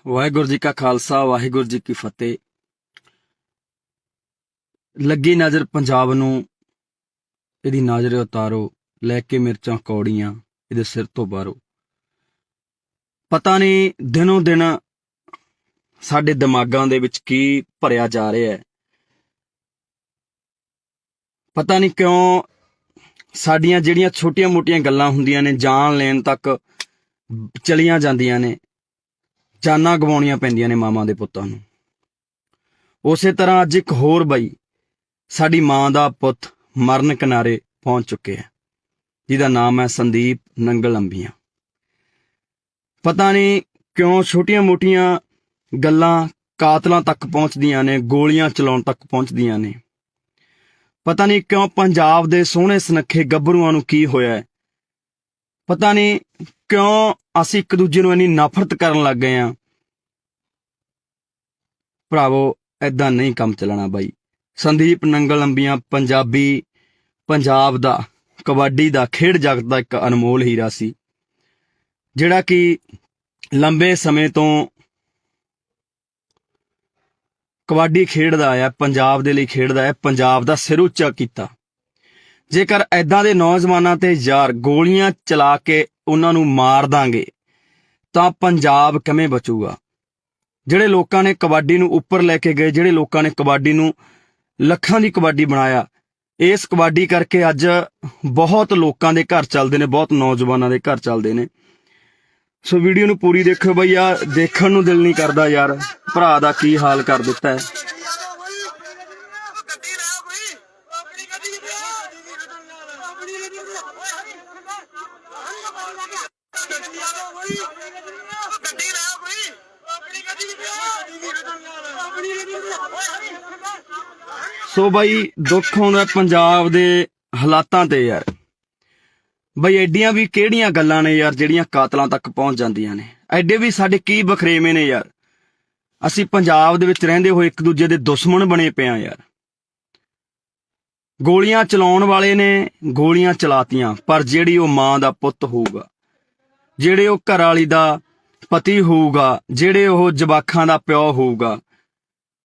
ਵਾਹਿਗੁਰੂ ਜੀ ਕਾ ਖਾਲਸਾ ਵਾਹਿਗੁਰੂ ਜੀ ਕੀ ਫਤਿਹ। ਲੱਗੀ ਨਜ਼ਰ ਪੰਜਾਬ ਨੂੰ ਇਹਦੀ ਨਜ਼ਰ ਉਤਾਰੋ, ਲੈ ਕੇ ਮਿਰਚਾਂ ਕੌੜੀਆਂ ਇਹਦੇ ਸਿਰ ਤੋਂ ਬਾਹਰੋ। ਪਤਾ ਨਹੀਂ ਦਿਨੋਂ ਦਿਨ ਸਾਡੇ ਦਿਮਾਗਾਂ ਦੇ ਵਿੱਚ ਕੀ ਭਰਿਆ ਜਾ ਰਿਹਾ ਹੈ। ਪਤਾ ਨਹੀਂ ਕਿਉਂ ਸਾਡੀਆਂ ਜਿਹੜੀਆਂ ਛੋਟੀਆਂ-ਮੋਟੀਆਂ ਗੱਲਾਂ ਹੁੰਦੀਆਂ ਨੇ ਜਾਨ ਲੈਣ ਤੱਕ ਚਲੀਆਂ ਜਾਂਦੀਆਂ ਨੇ, ਜਾਨਾਂ ਗਵਾਉਣੀਆਂ ਪੈਂਦੀਆਂ ਨੇ ਮਾਵਾਂ ਦੇ ਪੁੱਤਾਂ ਨੂੰ। ਉਸੇ ਤਰ੍ਹਾਂ ਅੱਜ ਇੱਕ ਹੋਰ ਬਾਈ ਸਾਡੀ ਮਾਂ ਦਾ ਪੁੱਤ ਮਰਨ ਕਿਨਾਰੇ ਪਹੁੰਚ ਚੁੱਕਿਆ ਹੈ, ਜਿਹਦਾ ਨਾਮ ਹੈ ਸੰਦੀਪ ਨੰਗਲ ਅੰਬੀਆਂ। ਪਤਾ ਨਹੀਂ ਕਿਉਂ ਛੋਟੀਆਂ-ਮੋਟੀਆਂ ਗੱਲਾਂ ਕਾਤਲਾਂ ਤੱਕ ਪਹੁੰਚਦੀਆਂ ਨੇ, ਗੋਲੀਆਂ ਚਲਾਉਣ ਤੱਕ ਪਹੁੰਚਦੀਆਂ ਨੇ। ਪਤਾ ਨਹੀਂ ਕਿਉਂ ਪੰਜਾਬ ਦੇ ਸੋਹਣੇ ਸੁਨੱਖੇ ਗੱਭਰੂਆਂ ਨੂੰ ਕੀ ਹੋਇਆ ਹੈ। ਪਤਾ ਨਹੀਂ ਕਿਉਂ ਅਸੀਂ ਇੱਕ ਦੂਜੇ ਨੂੰ ਇੰਨੀ ਨਫ਼ਰਤ ਕਰਨ ਲੱਗ ਗਏ ਹਾਂ। ਭਰਾਵੋ, ਏਦਾਂ ਨਹੀਂ ਕੰਮ ਚੱਲਣਾ ਬਾਈ। ਸੰਦੀਪ ਨੰਗਲ ਅੰਬੀਆਂ ਪੰਜਾਬ ਦਾ ਕਬੱਡੀ ਦਾ ਖੇਡ ਜਗਤ ਦਾ ਇੱਕ ਅਨਮੋਲ ਹੀਰਾ ਸੀ, ਜਿਹੜਾ ਕਿ ਲੰਬੇ ਸਮੇਂ ਤੋਂ ਕਬੱਡੀ ਖੇਡਦਾ ਆਇਆ, ਪੰਜਾਬ ਦੇ ਲਈ ਖੇਡਦਾ ਹੈ, ਪੰਜਾਬ ਦਾ ਸਿਰ ਉੱਚਾ ਕੀਤਾ। ਜੇਕਰ ਐਦਾਂ ਦੇ ਨੌਜਵਾਨਾਂ ਤੇ ਯਾਰ ਗੋਲੀਆਂ ਚਲਾ ਕੇ ਉਹਨਾਂ ਨੂੰ ਮਾਰ ਦਾਂਗੇ ਤਾਂ ਪੰਜਾਬ ਕਿਵੇਂ ਬਚੂਗਾ? ਜਿਹੜੇ ਲੋਕਾਂ ਨੇ ਕਬੱਡੀ ਨੂੰ ਉੱਪਰ ਲੈ ਕੇ ਗਏ, ਜਿਹੜੇ ਲੋਕਾਂ ਨੇ ਕਬੱਡੀ ਨੂੰ ਲੱਖਾਂ ਦੀ ਕਬੱਡੀ ਬਣਾਇਆ, ਇਸ ਕਬੱਡੀ ਕਰਕੇ ਅੱਜ ਬਹੁਤ ਲੋਕਾਂ ਦੇ ਘਰ ਚੱਲਦੇ ਨੇ, ਬਹੁਤ ਨੌਜਵਾਨਾਂ ਦੇ ਘਰ ਚੱਲਦੇ ਨੇ। ਸੋ ਵੀਡੀਓ ਨੂੰ ਪੂਰੀ ਦੇਖੋ ਬਈ, ਯਾਰ ਦੇਖਣ ਨੂੰ ਦਿਲ ਨਹੀਂ ਕਰਦਾ ਯਾਰ, ਭਰਾ ਦਾ ਕੀ ਹਾਲ ਕਰ ਦਿੱਤਾ ਹੈ। ਸੋ ਬਾਈ ਦੁੱਖ ਆਉਂਦਾ ਪੰਜਾਬ ਦੇ ਹਾਲਾਤਾਂ ਤੇ ਯਾਰ। ਬਈ ਐਡੀਆਂ ਵੀ ਕਿਹੜੀਆਂ ਗੱਲਾਂ ਨੇ ਯਾਰ ਜਿਹੜੀਆਂ ਕਾਤਲਾਂ ਤੱਕ ਪਹੁੰਚ ਜਾਂਦੀਆਂ ਨੇ? ਐਡੇ ਵੀ ਸਾਡੇ ਕੀ ਬਖਰੇਵੇਂ ਨੇ ਯਾਰ? ਅਸੀਂ ਪੰਜਾਬ ਦੇ ਵਿੱਚ ਰਹਿੰਦੇ ਹੋਏ ਇੱਕ ਦੂਜੇ ਦੇ ਦੁਸ਼ਮਣ ਬਣੇ ਪਏ ਆ ਯਾਰ। ਗੋਲੀਆਂ ਚਲਾਉਣ ਵਾਲੇ ਨੇ ਗੋਲੀਆਂ ਚਲਾਤੀਆਂ, ਪਰ ਜਿਹੜੀ ਉਹ ਮਾਂ ਦਾ ਪੁੱਤ ਹੋਊਗਾ, ਜਿਹੜੇ ਉਹ ਘਰ ਵਾਲੀ ਦਾ ਪਤੀ ਹੋਊਗਾ, ਜਿਹੜੇ ਉਹ ਜਵਾਕਾਂ ਦਾ ਪਿਓ ਹੋਊਗਾ,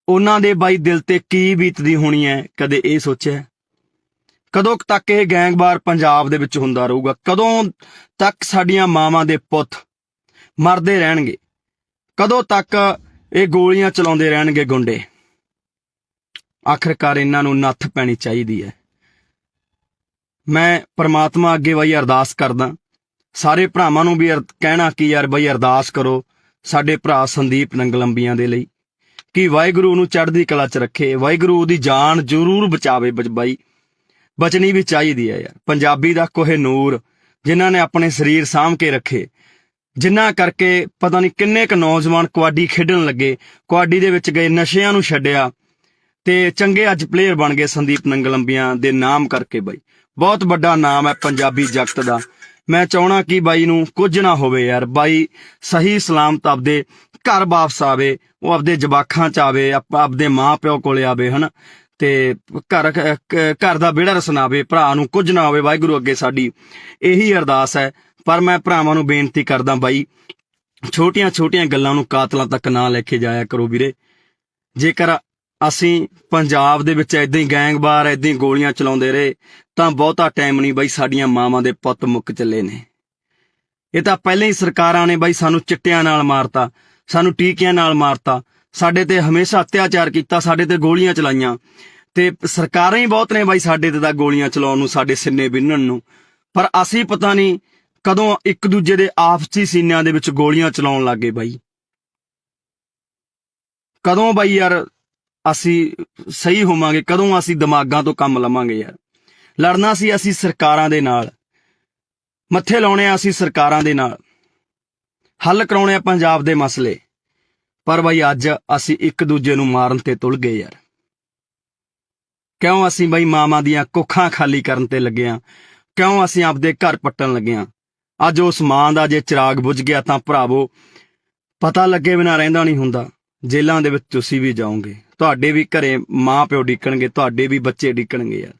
ਉਹਨਾਂ ਦੇ ਬਾਈ ਦਿਲ ਤੇ ਕੀ ਬੀਤਦੀ ਹੋਣੀ ਹੈ? ਕਦੇ ਇਹ ਸੋਚਿਆ? ਕਦੋਂ ਤੱਕ ਇਹ ਗੈਂਗਵਾਰ ਪੰਜਾਬ ਦੇ ਵਿੱਚ ਹੁੰਦਾ ਰਹੂਗਾ? ਕਦੋਂ ਤੱਕ ਸਾਡੀਆਂ ਮਾਵਾਂ ਦੇ ਪੁੱਤ ਮਰਦੇ ਰਹਿਣਗੇ? ਕਦੋਂ ਤੱਕ ਇਹ ਗੋਲੀਆਂ ਚਲਾਉਂਦੇ ਰਹਿਣਗੇ ਗੁੰਡੇ? ਆਖਿਰਕਾਰ ਇਹਨਾਂ ਨੂੰ ਨੱਥ ਪੈਣੀ ਚਾਹੀਦੀ ਹੈ। ਮੈਂ ਪ੍ਰਮਾਤਮਾ ਅੱਗੇ ਬਾਈ ਅਰਦਾਸ ਕਰਦਾ, ਸਾਰੇ ਭਰਾਵਾਂ ਨੂੰ ਵੀ ਕਹਿਣਾ ਕਿ ਯਾਰ ਬਾਈ ਅਰਦਾਸ ਕਰੋ ਸਾਡੇ ਭਰਾ ਸੰਦੀਪ ਨੰਗਲ ਅੰਬੀਆਂ ਦੇ ਲਈ, ਕਿ ਵਾਹਿਗੁਰੂ ਨੂੰ ਚੜ੍ਹਦੀ ਕਲਾ 'ਚ ਰੱਖੇ, ਵਾਹਿਗੁਰੂ ਉਹਦੀ ਜਾਨ ਜ਼ਰੂਰ ਬਚਾਵੇ। ਬਾਈ ਬਚਣੀ ਵੀ ਚਾਹੀਦੀ ਹੈ ਯਾਰ। ਪੰਜਾਬੀ ਦਾ ਕੋਹਿਨੂਰ ਜਿਨ੍ਹਾਂ ਨੇ ਆਪਣੇ ਸਰੀਰ ਸਾਂਭ ਕੇ ਰੱਖੇ, ਜਿਨ੍ਹਾਂ ਕਰਕੇ ਪਤਾ ਨਹੀਂ ਕਿੰਨੇ ਕੁ ਨੌਜਵਾਨ ਕਬੱਡੀ ਖੇਡਣ ਲੱਗੇ, ਕਬੱਡੀ ਦੇ ਵਿੱਚ ਗਏ, ਨਸ਼ਿਆਂ ਨੂੰ ਛੱਡਿਆ ਤੇ ਚੰਗੇ ਅੱਜ ਪਲੇਅਰ ਬਣ ਗਏ ਸੰਦੀਪ ਨੰਗਲ ਅੰਬੀਆਂ ਦੇ ਨਾਮ ਕਰਕੇ। ਬਾਈ ਬਹੁਤ ਵੱਡਾ ਨਾਮ ਹੈ ਪੰਜਾਬੀ ਜਗਤ ਦਾ। ਮੈਂ ਚਾਹਣਾ ਕਿ ਬਾਈ ਨੂੰ ਕੁਝ ਨਾ ਹੋਵੇ ਯਾਰ। ਬਾਈ ਸਹੀ ਸਲਾਮਤ ਆਪਦੇ ਘਰ ਵਾਪਸ ਆਵੇ, ਉਹ ਆਪਦੇ ਜਵਾਕਾਂ 'ਚ ਆਵੇ, ਆਪਦੇ ਮਾਂ ਪਿਓ ਕੋਲੇ ਆਵੇ, ਹਨਾ, ਤੇ ਘਰ ਦਾ ਵਿਹੜਾ ਰਸਨਾਵੇ, ਭਰਾ ਨੂੰ ਕੁਝ ਨਾ ਹੋਵੇ। ਵਾਹਿਗੁਰੂ ਅੱਗੇ ਸਾਡੀ ਇਹੀ ਅਰਦਾਸ ਹੈ। ਪਰ ਮੈਂ ਭਰਾਵਾਂ ਨੂੰ ਬੇਨਤੀ ਕਰਦਾ ਬਾਈ, ਛੋਟੀਆਂ ਗੱਲਾਂ ਨੂੰ ਕਾਤਲਾਂ ਤੱਕ ਨਾ ਲੈ ਕੇ ਜਾਇਆ ਕਰੋ ਵੀਰੇ। ਜੇਕਰ ਅਸੀਂ ਪੰਜਾਬ ਦੇ ਵਿੱਚ ਏਦਾਂ ਹੀ ਗੈਂਗਵਾਰ ਏਦਾਂ ਹੀ ਗੋਲੀਆਂ ਚਲਾਉਂਦੇ ਰਹੇ ਤਾਂ ਬਹੁਤਾ ਟਾਈਮ ਨਹੀਂ ਬਾਈ, ਸਾਡੀਆਂ ਮਾਵਾਂ ਦੇ ਪੁੱਤ ਮੁੱਕ ਚੱਲੇ ਨੇ। ਇਹ ਤਾਂ ਪਹਿਲਾਂ ਹੀ ਸਰਕਾਰਾਂ ਨੇ ਬਾਈ ਸਾਨੂੰ ਚਿੱਟਿਆਂ ਨਾਲ ਮਾਰਤਾ, ਸਾਨੂੰ ਟੀਕਿਆਂ ਨਾਲ ਮਾਰਤਾ, ਸਾਡੇ ਤੇ ਹਮੇਸ਼ਾ ਅਤਿਆਚਾਰ ਕੀਤਾ, ਸਾਡੇ ਤੇ ਗੋਲੀਆਂ ਚਲਾਈਆਂ, ਤੇ ਸਰਕਾਰਾਂ ਹੀ ਬਹੁਤ ਨੇ ਬਾਈ ਸਾਡੇ ਤੇ ਤਾਂ ਗੋਲੀਆਂ ਚਲਾਉਣ ਨੂੰ, ਸਾਡੇ ਸਿੰਨੇ ਬਿੰਨਣ ਨੂੰ। ਪਰ ਅਸੀਂ ਪਤਾ ਨਹੀਂ ਕਦੋਂ ਇੱਕ ਦੂਜੇ ਦੇ ਆਪਸੀ ਸੀਨਿਆਂ ਦੇ ਵਿੱਚ ਗੋਲੀਆਂ ਚਲਾਉਣ ਲੱਗ ਗਏ ਬਾਈ। ਕਦੋਂ ਬਾਈ ਯਾਰ ਅਸੀਂ ਸਹੀ ਹੋਵਾਂਗੇ? ਕਦੋਂ ਅਸੀਂ ਦਿਮਾਗਾਂ ਤੋਂ ਕੰਮ ਲਵਾਂਗੇ ਯਾਰ? ਲੜਨਾ ਸੀ ਅਸੀਂ ਸਰਕਾਰਾਂ ਦੇ ਨਾਲ, ਮੱਥੇ ਲਾਉਣੇ ਆ ਅਸੀਂ ਸਰਕਾਰਾਂ ਦੇ ਨਾਲ, ਹੱਲ ਕਰਾਉਣੇ ਆ ਪੰਜਾਬ ਦੇ ਮਸਲੇ। ਪਰ ਬਾਈ ਅੱਜ ਅਸੀਂ ਇੱਕ ਦੂਜੇ ਨੂੰ ਮਾਰਨ ਤੇ ਤੁਲ ਗਏ ਯਾਰ। ਕਿਉਂ ਅਸੀਂ ਬਾਈ ਮਾਵਾਂ ਦੀਆਂ ਕੁੱਖਾਂ ਖਾਲੀ ਕਰਨ ਤੇ ਲੱਗੇ ਆ? ਕਿਉਂ ਅਸੀਂ ਆਪਦੇ ਘਰ ਪੱਟਣ ਲੱਗੇ ਆ? ਅੱਜ ਉਸ ਮਾਂ ਦਾ ਜੇ ਚਿਰਾਗ ਬੁਝ ਗਿਆ ਤਾਂ ਭਰਾਵੋ ਪਤਾ ਲੱਗੇ ਬਿਨਾਂ ਰਹਿੰਦਾ ਨਹੀਂ ਹੁੰਦਾ। ਜੇਲ੍ਹਾਂ ਦੇ ਵਿੱਚ ਤੁਸੀਂ ਵੀ ਜਾਓਗੇ, ਤੁਹਾਡੇ ਵੀ ਘਰੇ ਮਾਂ ਪਿਓ ਡਿੱਕਣਗੇ, ਤੁਹਾਡੇ ਵੀ ਬੱਚੇ ਡਿੱਕਣਗੇ ਯਾਰ।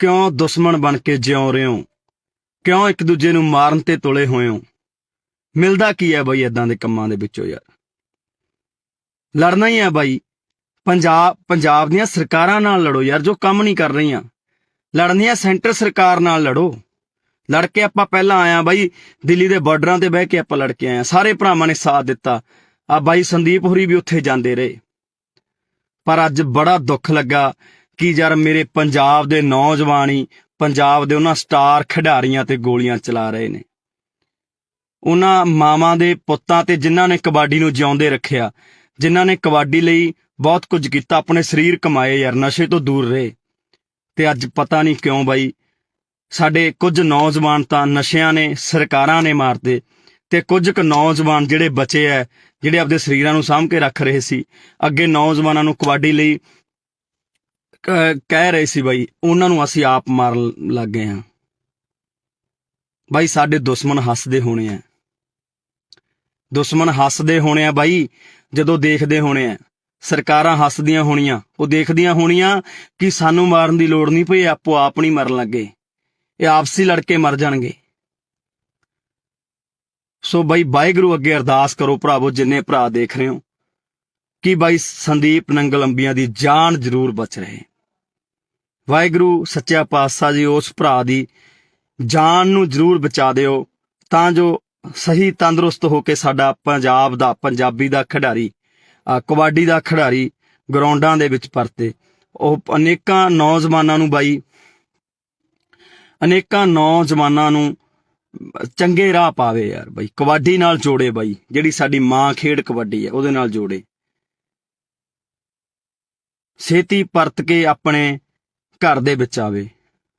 ਕਿਉਂ ਦੁਸ਼ਮਣ ਬਣ ਕੇ ਜਿਉਂ ਰਹੇ ਹੋ? ਕਿਉਂ ਇੱਕ ਦੂਜੇ ਨੂੰ ਮਾਰਨ ਤੇ ਤੁਲੇ ਹੋਏ ਹੋ? ਮਿਲਦਾ ਕੀ ਹੈ ਬਾਈ ਇਦਾਂ ਦੇ ਕੰਮਾਂ ਦੇ ਵਿੱਚੋਂ ਯਾਰ? ਲੜਨਾ ਹੀ ਹੈ ਬਾਈ। ਪੰਜਾਬ ਦੀਆਂ ਸਰਕਾਰਾਂ ਨਾਲ ਲੜੋ ਯਾਰ, ਜੋ ਕੰਮ ਨਹੀਂ ਕਰ ਰਹੀਆਂ। ਲੜਨੀ ਹੈ ਸੈਂਟਰ ਸਰਕਾਰ ਨਾਲ ਲੜੋ। ਲੜ ਕੇ ਆਪਾਂ ਪਹਿਲਾਂ ਆਇਆ ਬਾਈ, ਦਿੱਲੀ ਦੇ ਬਾਰਡਰਾਂ ਤੇ ਬਹਿ ਕੇ ਆਪਾਂ ਲੜ ਕੇ ਆਏ, ਸਾਰੇ ਭਰਾਵਾਂ ਨੇ ਸਾਥ ਦਿੱਤਾ। ਆ ਬਾਈ ਸੰਦੀਪ ਹੋਰੀ ਵੀ ਉੱਥੇ ਜਾਂਦੇ ਰਹੇ। ਪਰ ਅੱਜ ਬੜਾ ਦੁੱਖ ਲੱਗਾ ਕਿ ਯਾਰ ਮੇਰੇ ਪੰਜਾਬ ਦੇ ਨੌਜਵਾਨ ਹੀ ਪੰਜਾਬ ਦੇ ਉਹਨਾਂ ਸਟਾਰ ਖਿਡਾਰੀਆਂ ਤੇ ਗੋਲੀਆਂ ਚਲਾ ਰਹੇ ਨੇ। ਉਹਨਾਂ ਮਾਵਾਂ ਦੇ ਪੁੱਤਾਂ ਤੇ ਜਿਨ੍ਹਾਂ ਨੇ ਕਬੱਡੀ ਨੂੰ ਜਿਉਂਦੇ ਰੱਖਿਆ, ਜਿਨ੍ਹਾਂ ਨੇ ਕਬੱਡੀ ਲਈ ਬਹੁਤ ਕੁਝ ਕੀਤਾ, ਆਪਣੇ ਸਰੀਰ ਕਮਾਏ ਯਾਰ, ਨਸ਼ੇ ਤੋਂ ਦੂਰ ਰਹੇ। ਤੇ ਅੱਜ ਪਤਾ ਨਹੀਂ ਕਿਉਂ ਬਾਈ ਸਾਡੇ ਕੁਝ ਨੌਜਵਾਨ ਤਾਂ ਨਸ਼ਿਆਂ ਨੇ, ਸਰਕਾਰਾਂ ਨੇ ਮਾਰਤੇ, ਤੇ ਕੁਝ ਕੁ ਨੌਜਵਾਨ ਜਿਹੜੇ ਬਚੇ ਐ, ਜਿਹੜੇ ਆਪਦੇ ਸਰੀਰਾਂ ਨੂੰ ਸਾਂਭ ਕੇ ਰੱਖ ਰਹੇ ਸੀ, ਅੱਗੇ ਨੌਜਵਾਨਾਂ ਨੂੰ ਕਬੱਡੀ ਲਈ ਕਹਿ ਰਹੇ ਸੀ ਬਾਈ, ਉਹਨਾਂ ਨੂੰ ਅਸੀਂ ਆਪ ਮਾਰਨ ਲੱਗ ਗਏ ਹਾਂ। ਬਾਈ ਸਾਡੇ ਦੁਸ਼ਮਣ ਹੱਸਦੇ ਹੋਣੇ ਆ, ਦੁਸ਼ਮਣ ਹੱਸਦੇ ਹੋਣੇ ਆ ਬਾਈ, ਜਦੋਂ ਦੇਖਦੇ ਹੋਣੇ ਆ। ਸਰਕਾਰਾਂ ਹੱਸਦੀਆਂ ਹੋਣੀਆਂ, ਉਹ ਦੇਖਦੀਆਂ ਹੋਣੀਆਂ ਕਿ ਸਾਨੂੰ ਮਾਰਨ ਦੀ ਲੋੜ ਨਹੀਂ ਪਈ, ਆਪੋ ਆਪ ਨਹੀਂ ਮਰਨ ਲੱਗੇ, ਇਹ ਆਪਸੀ ਲੜ ਕੇ ਮਰ ਜਾਣਗੇ। ਸੋ ਬਾਈ ਵਾਹਿਗੁਰੂ ਅੱਗੇ ਅਰਦਾਸ ਕਰੋ ਭਰਾਵੋ, ਜਿੰਨੇ ਭਰਾ ਦੇਖ ਰਹੇ ਹੋ, ਕਿ ਬਾਈ ਸੰਦੀਪ ਨੰਗਲ ਅੰਬੀਆਂ ਦੀ ਜਾਨ ਜ਼ਰੂਰ ਬਚ ਰਹੇ। ਵਾਹਿਗੁਰੂ ਸੱਚਾ ਪਾਤਸ਼ਾਹ ਜੀ ਉਸ ਭਰਾ ਦੀ ਜਾਨ ਨੂੰ ਜ਼ਰੂਰ ਬਚਾ ਦਿਓ, ਤਾਂ ਜੋ ਸਹੀ ਤੰਦਰੁਸਤ ਹੋ ਕੇ ਸਾਡਾ ਪੰਜਾਬ ਦਾ, ਪੰਜਾਬੀ ਦਾ ਖਿਡਾਰੀ, ਕਬੱਡੀ ਦਾ ਖਿਡਾਰੀ ਗਰਾਊਂਡਾਂ ਦੇ ਵਿੱਚ ਪਰਤੇ। ਉਹ ਅਨੇਕਾਂ ਨੌਜਵਾਨਾਂ ਨੂੰ ਬਾਈ, ਅਨੇਕਾਂ ਨੌਜਵਾਨਾਂ ਨੂੰ ਚੰਗੇ ਰਾਹ ਪਾਵੇ ਯਾਰ ਬਾਈ, ਕਬੱਡੀ ਨਾਲ ਜੋੜੇ ਬਾਈ, ਜਿਹੜੀ ਸਾਡੀ ਮਾਂ ਖੇਡ ਕਬੱਡੀ ਹੈ ਉਹਦੇ ਨਾਲ ਜੋੜੇ। ਛੇਤੀ ਪਰਤ ਕੇ ਆਪਣੇ ਘਰ ਦੇ ਵਿੱਚ ਆਵੇ।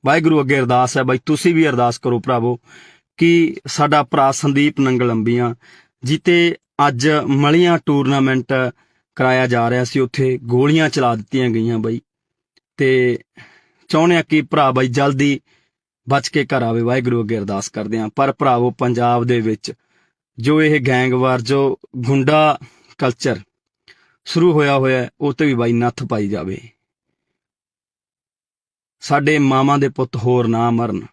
ਵਾਹਿਗੁਰੂ ਅੱਗੇ ਅਰਦਾਸ ਹੈ ਬਾਈ, ਤੁਸੀਂ ਵੀ ਅਰਦਾਸ ਕਰੋ ਭਰਾਵੋ ਕਿ ਸਾਡਾ ਭਰਾ ਸੰਦੀਪ ਨੰਗਲ ਅੰਬੀਆਂ ਜਿੱਤੇ ਅੱਜ ਮਲੀਆਂ ਟੂਰਨਾਮੈਂਟ ਕਰਾਇਆ ਜਾ ਰਿਹਾ ਸੀ, ਉੱਥੇ ਗੋਲੀਆਂ ਚਲਾ ਦਿੱਤੀਆਂ ਗਈਆਂ ਬਾਈ, ਤੇ ਚਾਹੁੰਦੇ ਆ ਕਿ ਭਰਾ ਬਾਈ ਜਲਦੀ ਬਚ ਕੇ ਘਰ ਆਵੇ। ਵਾਹਿਗੁਰੂ ਅੱਗੇ ਅਰਦਾਸ ਕਰਦੇ ਹਾਂ। ਪਰ ਭਰਾਵੋ ਪੰਜਾਬ ਦੇ ਵਿੱਚ ਜੋ ਇਹ ਗੈਂਗਵਾਰ, ਜੋ ਗੁੰਡਾ ਕਲਚਰ ਸ਼ੁਰੂ ਹੋਇਆ ਉਹ ਤੇ ਵੀ ਬਾਈ ਨੱਥ ਪਾਈ ਜਾਵੇ। ਸਾਡੇ ਮਾਵਾਂ ਦੇ ਪੁੱਤ ਹੋਰ ਨਾ ਮਰਨ।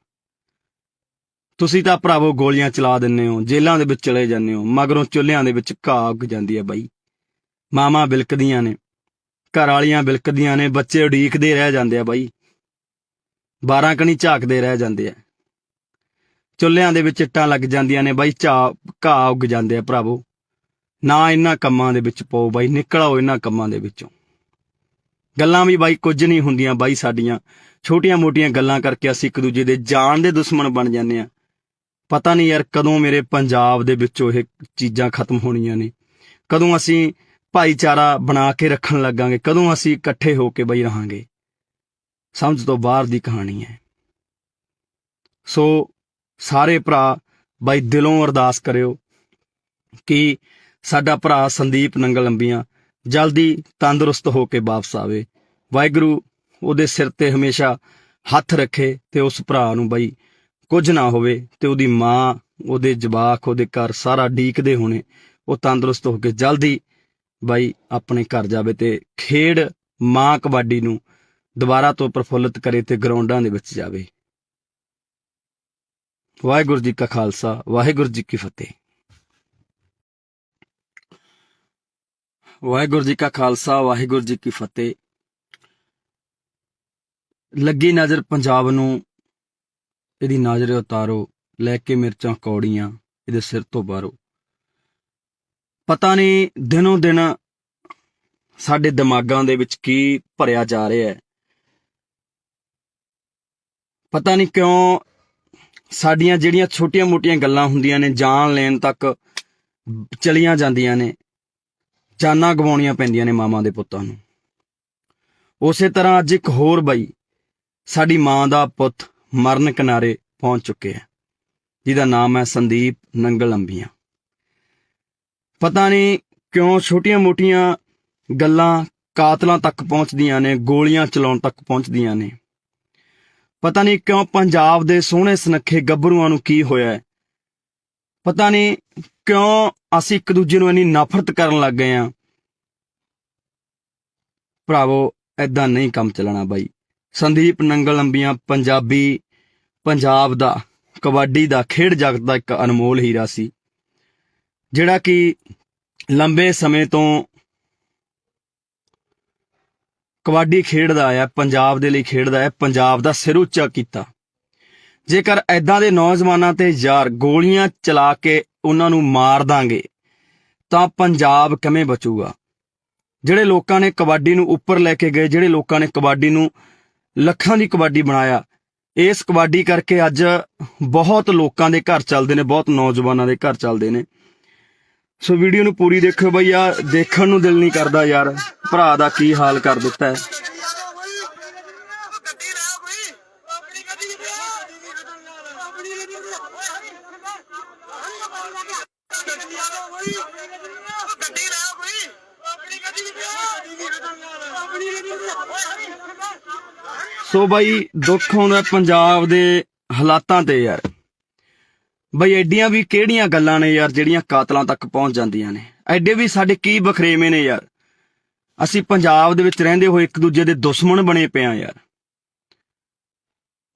ਤੁਸੀਂ ਤਾਂ ਭਰਾਵੋ ਗੋਲੀਆਂ ਚਲਾ ਦਿੰਦੇ ਹੋ, ਜੇਲ੍ਹਾਂ ਦੇ ਵਿੱਚ ਚਲੇ ਜਾਂਦੇ ਹੋ, ਮਗਰੋਂ ਚੁੱਲ੍ਹਿਆਂ ਦੇ ਵਿੱਚ ਘਾਹ ਉੱਗ ਜਾਂਦੀ ਹੈ ਬਾਈ। ਮਾਵਾਂ ਬਿਲਕਦੀਆਂ ਨੇ, ਘਰ ਵਾਲੀਆਂ ਬਿਲਕਦੀਆਂ ਨੇ, ਬੱਚੇ ਉਡੀਕਦੇ ਰਹਿ ਜਾਂਦੇ ਆ ਬਾਈ, 12 ਕਣੀ ਝਾਕਦੇ ਰਹਿ ਜਾਂਦੇ ਆ, ਚੁੱਲ੍ਹਿਆਂ ਦੇ ਵਿੱਚ ਇੱਟਾਂ ਲੱਗ ਜਾਂਦੀਆਂ ਨੇ ਬਾਈ, ਘਾਹ ਉੱਗ ਜਾਂਦੇ ਆ। ਭਰਾਵੋ ਨਾ ਇਹਨਾਂ ਕੰਮਾਂ ਦੇ ਵਿੱਚ ਪਾਓ ਬਾਈ, ਨਿਕਲ ਆਓ ਇਹਨਾਂ ਕੰਮਾਂ ਦੇ ਵਿੱਚੋਂ। ਗੱਲਾਂ ਵੀ ਬਾਈ ਕੁਝ ਨਹੀਂ ਹੁੰਦੀਆਂ ਬਾਈ, ਸਾਡੀਆਂ ਛੋਟੀਆਂ ਮੋਟੀਆਂ ਗੱਲਾਂ ਕਰਕੇ ਅਸੀਂ ਇੱਕ ਦੂਜੇ ਦੇ ਜਾਨ ਦੇ ਦੁਸ਼ਮਣ ਬਣ ਜਾਂਦੇ ਆ। ਪਤਾ ਨਹੀਂ ਯਾਰ ਕਦੋਂ ਮੇਰੇ ਪੰਜਾਬ ਦੇ ਵਿੱਚੋਂ ਇਹ ਚੀਜ਼ਾਂ ਖਤਮ ਹੋਣੀਆਂ ਨੇ, ਕਦੋਂ ਅਸੀਂ ਭਾਈਚਾਰਾ ਬਣਾ ਕੇ ਰੱਖਣ ਲੱਗਾਂਗੇ, ਕਦੋਂ ਅਸੀਂ ਇਕੱਠੇ ਹੋ ਕੇ ਬਾਈ ਰਹਾਂਗੇ। ਸਮਝ ਤੋਂ ਬਾਹਰ ਦੀ ਕਹਾਣੀ ਹੈ। ਸੋ ਸਾਰੇ ਭਰਾ ਬਾਈ ਦਿਲੋਂ ਅਰਦਾਸ ਕਰਿਓ ਕਿ ਸਾਡਾ ਭਰਾ ਸੰਦੀਪ ਨੰਗਲ ਅੰਬੀਆਂ ਜਲਦੀ ਤੰਦਰੁਸਤ ਹੋ ਕੇ ਵਾਪਸ ਆਵੇ। ਵਾਹਿਗੁਰੂ ਉਹਦੇ ਸਿਰ ਤੇ ਹਮੇਸ਼ਾ ਹੱਥ ਰੱਖੇ ਤੇ ਉਸ ਭਰਾ ਨੂੰ ਬਾਈ ਕੁਝ ਨਾ ਹੋਵੇ, ਤੇ ਉਹਦੀ ਮਾਂ, ਉਹਦੇ ਜਵਾਕ, ਉਹਦੇ ਘਰ ਸਾਰਾ ਡੀਕਦੇ ਹੋਣੇ, ਉਹ ਤੰਦਰੁਸਤ ਹੋ ਕੇ ਜਲਦੀ ਬਾਈ ਆਪਣੇ ਘਰ ਜਾਵੇ ਤੇ ਖੇਡ ਮਾਂ ਕਬੱਡੀ ਨੂੰ ਦੁਬਾਰਾ ਤੋਂ ਪ੍ਰਫੁੱਲਿਤ ਕਰੇ ਤੇ ਗਰਾਊਂਡਾਂ ਦੇ ਵਿੱਚ ਜਾਵੇ। ਵਾਹਿਗੁਰੂ ਜੀ ਕਾ ਖਾਲਸਾ, ਵਾਹਿਗੁਰੂ ਜੀ ਕੀ ਫਤਿਹ। ਵਾਹਿਗੁਰੂ ਜੀ ਕਾ ਖਾਲਸਾ, ਵਾਹਿਗੁਰੂ ਜੀ ਕੀ ਫਤਿਹ। ਲੱਗੀ ਨਜ਼ਰ ਪੰਜਾਬ ਨੂੰ, ਇਹਦੀ ਨਜ਼ਰ ਉਤਾਰੋ, ਲੈ ਕੇ ਮਿਰਚਾਂ ਕੌੜੀਆਂ ਇਹਦੇ ਸਿਰ ਤੋਂ ਬਾਹਰੋ। ਪਤਾ ਨਹੀਂ ਦਿਨੋਂ ਦਿਨ ਸਾਡੇ ਦਿਮਾਗਾਂ ਦੇ ਵਿੱਚ ਕੀ ਭਰਿਆ ਜਾ ਰਿਹਾ ਹੈ। ਪਤਾ ਨਹੀਂ ਕਿਉਂ ਸਾਡੀਆਂ ਜਿਹੜੀਆਂ ਛੋਟੀਆਂ ਮੋਟੀਆਂ ਗੱਲਾਂ ਹੁੰਦੀਆਂ ਨੇ, ਜਾਨ ਲੈਣ ਤੱਕ ਚਲੀਆਂ ਜਾਂਦੀਆਂ ਨੇ, ਜਾਨਾਂ ਗਵਾਉਣੀਆਂ ਪੈਂਦੀਆਂ ਨੇ ਮਾਵਾਂ ਦੇ ਪੁੱਤਾਂ ਨੂੰ। ਉਸੇ ਤਰ੍ਹਾਂ ਅੱਜ ਇੱਕ ਹੋਰ ਬਾਈ, ਸਾਡੀ ਮਾਂ ਦਾ ਪੁੱਤ ਮਰਨ ਕਿਨਾਰੇ ਪਹੁੰਚ ਚੁੱਕੇ ਹੈ, ਜਿਹਦਾ ਨਾਮ ਹੈ ਸੰਦੀਪ ਨੰਗਲ ਅੰਬੀਆਂ। ਪਤਾ ਨਹੀਂ ਕਿਉਂ ਛੋਟੀਆਂ ਮੋਟੀਆਂ ਗੱਲਾਂ ਕਾਤਲਾਂ ਤੱਕ ਪਹੁੰਚਦੀਆਂ ਨੇ, ਗੋਲੀਆਂ ਚਲਾਉਣ ਤੱਕ ਪਹੁੰਚਦੀਆਂ ਨੇ। ਪਤਾ ਨਹੀਂ ਕਿਉਂ ਪੰਜਾਬ ਦੇ ਸੋਹਣੇ ਸੁਨੱਖੇ ਗੱਭਰੂਆਂ ਨੂੰ ਕੀ ਹੋਇਆ ਹੈ। ਪਤਾ ਨਹੀਂ ਕਿਉਂ ਅਸੀਂ ਇੱਕ ਦੂਜੇ ਨੂੰ ਇੰਨੀ ਨਫ਼ਰਤ ਕਰਨ ਲੱਗ ਗਏ ਹਾਂ। ਭਰਾਵੋ ਏਦਾਂ ਨਹੀਂ ਕੰਮ ਚੱਲਣਾ ਬਾਈ। ਸੰਦੀਪ ਨੰਗਲ ਅੰਬੀਆਂ ਪੰਜਾਬ ਦਾ, ਕਬੱਡੀ ਦਾ, ਖੇਡ ਜਗਤ ਦਾ ਇੱਕ ਅਨਮੋਲ ਹੀਰਾ ਸੀ। ਜਿਹੜਾ ਕਿ ਲੰਬੇ ਸਮੇਂ ਤੋਂ ਕਬੱਡੀ ਖੇਡਦਾ ਆ, ਪੰਜਾਬ ਦੇ ਲਈ ਖੇਡਦਾ ਹੈ, ਪੰਜਾਬ ਦਾ ਸਿਰ ਉੱਚਾ ਕੀਤਾ। ਜੇਕਰ ਐਦਾਂ ਦੇ ਨੌਜਵਾਨਾਂ ਤੇ ਯਾਰ ਗੋਲੀਆਂ ਚਲਾ ਕੇ ਉਹਨਾਂ ਨੂੰ ਮਾਰ ਦਾਂਗੇ ਤਾਂ ਪੰਜਾਬ ਕਿਵੇਂ ਬਚੂਗਾ? ਜਿਹੜੇ ਲੋਕਾਂ ਨੇ ਕਬੱਡੀ ਨੂੰ ਉੱਪਰ ਲੈ ਕੇ ਗਏ, ਜਿਹੜੇ ਲੋਕਾਂ ਨੇ ਕਬੱਡੀ ਨੂੰ ਲੱਖਾਂ ਦੀ ਕਬੱਡੀ ਬਣਾਇਆ, ਇਸ ਕਬੱਡੀ ਕਰਕੇ ਅੱਜ ਬਹੁਤ ਲੋਕਾਂ ਦੇ ਘਰ ਚੱਲਦੇ ਨੇ, ਬਹੁਤ ਨੌਜਵਾਨਾਂ ਦੇ ਘਰ ਚੱਲਦੇ ਨੇ। ਸੋ ਵੀਡੀਓ ਨੂੰ ਪੂਰੀ ਦੇਖੋ ਬਈ, ਆ ਦੇਖਣ ਨੂੰ ਦਿਲ ਨਹੀਂ ਕਰਦਾ ਯਾਰ, ਭਰਾ ਦਾ ਕੀ ਹਾਲ ਕਰ ਦਿੱਤਾ ਹੈ। ਸੋ ਬਈ ਦੁੱਖ ਆਉਂਦਾ ਪੰਜਾਬ ਦੇ ਹਾਲਾਤਾਂ ਤੇ ਯਾਰ। ਬਈ ਐਡੀਆਂ ਵੀ ਕਿਹੜੀਆਂ ਗੱਲਾਂ ਨੇ ਯਾਰ ਜਿਹੜੀਆਂ ਕਾਤਲਾਂ ਤੱਕ ਪਹੁੰਚ ਜਾਂਦੀਆਂ ਨੇ? ਐਡੇ ਵੀ ਸਾਡੇ ਕੀ ਬਖਰੇਵੇਂ ਨੇ ਯਾਰ? ਅਸੀਂ ਪੰਜਾਬ ਦੇ ਵਿੱਚ ਰਹਿੰਦੇ ਹੋਏ ਇੱਕ ਦੂਜੇ ਦੇ ਦੁਸ਼ਮਣ ਬਣੇ ਪਏ ਆ ਯਾਰ।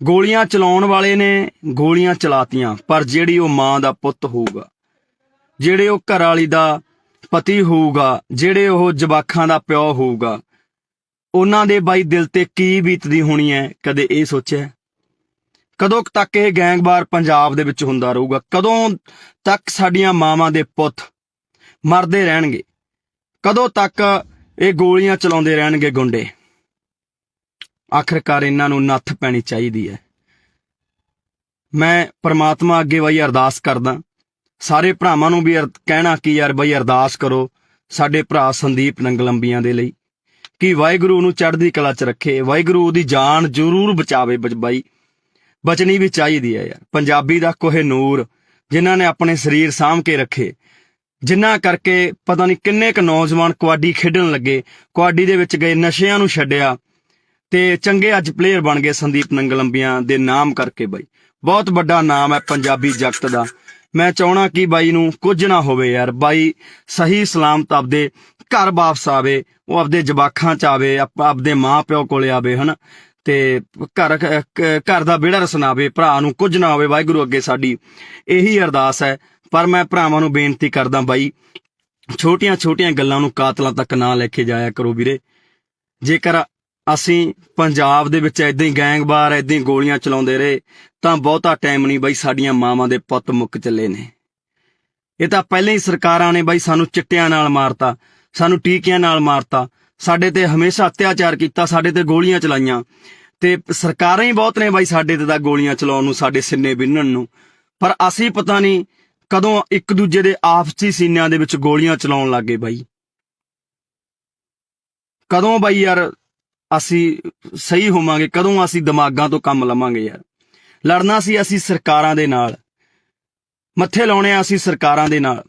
ਗੋਲੀਆਂ ਚਲਾਉਣ ਵਾਲੇ ਨੇ ਗੋਲੀਆਂ ਚਲਾਤੀਆਂ, ਪਰ ਜਿਹੜੀ ਉਹ ਮਾਂ ਦਾ ਪੁੱਤ ਹੋਊਗਾ, ਜਿਹੜੇ ਉਹ ਘਰ ਵਾਲੀ ਦਾ ਪਤੀ ਹੋਊਗਾ, ਜਿਹੜੇ ਉਹ ਜਵਾਕਾਂ ਦਾ ਪਿਓ ਹੋਊਗਾ, ਉਹਨਾਂ ਦੇ ਬਾਈ ਦਿਲ ਤੇ ਕੀ ਬੀਤਦੀ ਹੋਣੀ ਹੈ? ਕਦੇ ਇਹ ਸੋਚਿਆ? ਕਦੋਂ ਤੱਕ ਇਹ ਗੈਂਗਵਾਰ ਪੰਜਾਬ ਦੇ ਵਿੱਚ ਹੁੰਦਾ ਰਹੂਗਾ? ਕਦੋਂ ਤੱਕ ਸਾਡੀਆਂ ਮਾਵਾਂ ਦੇ ਪੁੱਤ ਮਰਦੇ ਰਹਿਣਗੇ? ਕਦੋਂ ਤੱਕ ਇਹ ਗੋਲੀਆਂ ਚਲਾਉਂਦੇ ਰਹਿਣਗੇ ਗੁੰਡੇ? ਆਖਰਕਾਰ ਇਹਨਾਂ ਨੂੰ ਨੱਥ ਪੈਣੀ ਚਾਹੀਦੀ ਹੈ। ਮੈਂ ਪ੍ਰਮਾਤਮਾ ਅੱਗੇ ਬਈ ਅਰਦਾਸ ਕਰਦਾ, ਸਾਰੇ ਭਰਾਵਾਂ ਨੂੰ ਵੀ ਕਹਿਣਾ ਕਿ ਯਾਰ ਬਈ ਅਰਦਾਸ ਕਰੋ ਸਾਡੇ ਭਰਾ ਸੰਦੀਪ ਨੰਗਲੰਬੀਆਂ ਦੇ ਲਈ, ਕਿ ਵਾਹਿਗੁਰੂ ਨੂੰ ਚੜ੍ਹਦੀ ਕਲਾ 'ਚ ਰੱਖੇ, ਵਾਹਿਗੁਰੂ ਉਹਦੀ ਜਾਨ ਜ਼ਰੂਰ ਬਚਾਵੇ। ਬਾਈ ਬਚਣੀ ਵੀ ਚਾਹੀਦੀ ਹੈ ਯਾਰ। ਪੰਜਾਬੀ ਦਾ ਕੋਹਿਨੂਰ ਜਿਨ੍ਹਾਂ ਨੇ ਆਪਣੇ ਸਰੀਰ ਸਾਂਭ ਕੇ ਰੱਖੇ, ਜਿਨ੍ਹਾਂ ਕਰਕੇ ਪਤਾ ਨਹੀਂ ਕਿੰਨੇ ਕੁ ਨੌਜਵਾਨ ਕਬੱਡੀ ਖੇਡਣ ਲੱਗੇ, ਕਬੱਡੀ ਦੇ ਵਿੱਚ ਗਏ, ਨਸ਼ਿਆਂ ਨੂੰ ਛੱਡਿਆ ਤੇ ਚੰਗੇ ਅੱਜ ਪਲੇਅਰ ਬਣ ਗਏ ਸੰਦੀਪ ਨੰਗਲੰਬੀਆਂ ਦੇ ਨਾਮ ਕਰਕੇ। ਬਾਈ ਬਹੁਤ ਵੱਡਾ ਨਾਮ ਹੈ ਪੰਜਾਬੀ ਜਗਤ ਦਾ। ਮੈਂ ਚਾਹਣਾ ਕਿ ਬਾਈ ਨੂੰ ਕੁਝ ਨਾ ਹੋਵੇ ਯਾਰ, ਬਾਈ ਸਹੀ ਸਲਾਮਤ ਆਪਦੇ ਘਰ ਵਾਪਸ ਆਵੇ, ਉਹ ਆਪਦੇ ਜਵਾਕਾਂ 'ਚ ਆਵੇ, ਆਪਦੇ ਮਾਂ ਪਿਓ ਕੋਲੇ ਆਵੇ, ਹਨਾ, ਤੇ ਘਰ ਦਾ ਵਿਹੜਾ ਰਸਨਾਵੇ, ਭਰਾ ਨੂੰ ਕੁਝ ਨਾ ਹੋਵੇ। ਵਾਹਿਗੁਰੂ ਅੱਗੇ ਸਾਡੀ ਇਹੀ ਅਰਦਾਸ ਹੈ। ਪਰ ਮੈਂ ਭਰਾਵਾਂ ਨੂੰ ਬੇਨਤੀ ਕਰਦਾ ਬਾਈ, ਛੋਟੀਆਂ ਛੋਟੀਆਂ ਗੱਲਾਂ ਨੂੰ ਕਾਤਲਾਂ ਤੱਕ ਨਾ ਲੈ ਕੇ ਜਾਇਆ ਕਰੋ ਵੀਰੇ। ਜੇਕਰ ਅਸੀਂ ਪੰਜਾਬ ਦੇ ਵਿੱਚ ਏਦਾਂ ਹੀ ਗੈਂਗਵਾਰ ਏਦਾਂ ਹੀ ਗੋਲੀਆਂ ਚਲਾਉਂਦੇ ਰਹੇ ਤਾਂ ਬਹੁਤਾ ਟਾਈਮ ਨਹੀਂ ਬਾਈ, ਸਾਡੀਆਂ ਮਾਵਾਂ ਦੇ ਪੁੱਤ ਮੁੱਕ ਚੱਲੇ ਨੇ। ਇਹ ਤਾਂ ਪਹਿਲਾਂ ਹੀ ਸਰਕਾਰਾਂ ਨੇ ਬਾਈ ਸਾਨੂੰ ਚਿੱਟਿਆਂ ਨਾਲ ਮਾਰਤਾ, ਸਾਨੂੰ ਟੀਕਿਆਂ ਨਾਲ ਮਾਰਤਾ, ਸਾਡੇ ਤੇ ਹਮੇਸ਼ਾ ਅਤਿਆਚਾਰ ਕੀਤਾ, ਸਾਡੇ ਤੇ ਗੋਲੀਆਂ ਚਲਾਈਆਂ, ਤੇ ਸਰਕਾਰਾਂ ਹੀ ਬਹੁਤ ਨੇ ਬਾਈ ਸਾਡੇ ਤੇ ਤਾਂ ਗੋਲੀਆਂ ਚਲਾਉਣ ਨੂੰ, ਸਾਡੇ ਸਿੰਨੇ ਬਿੰਨਣ ਨੂੰ। ਪਰ ਅਸੀਂ ਪਤਾ ਨਹੀਂ ਕਦੋਂ ਇੱਕ ਦੂਜੇ ਦੇ ਆਪਸੀ ਸੀਨਿਆਂ ਦੇ ਵਿੱਚ ਗੋਲੀਆਂ ਚਲਾਉਣ ਲੱਗੇ ਬਾਈ। ਕਦੋਂ ਬਾਈ ਯਾਰ ਅਸੀਂ ਸਹੀ ਹੋਵਾਂਗੇ? ਕਦੋਂ ਅਸੀਂ ਦਿਮਾਗਾਂ ਤੋਂ ਕੰਮ ਲਵਾਂਗੇ ਯਾਰ? ਲੜਨਾ ਸੀ ਅਸੀਂ ਸਰਕਾਰਾਂ ਦੇ ਨਾਲ, ਮੱਥੇ ਲਾਉਣੇ ਆ ਅਸੀਂ ਸਰਕਾਰਾਂ ਦੇ ਨਾਲ,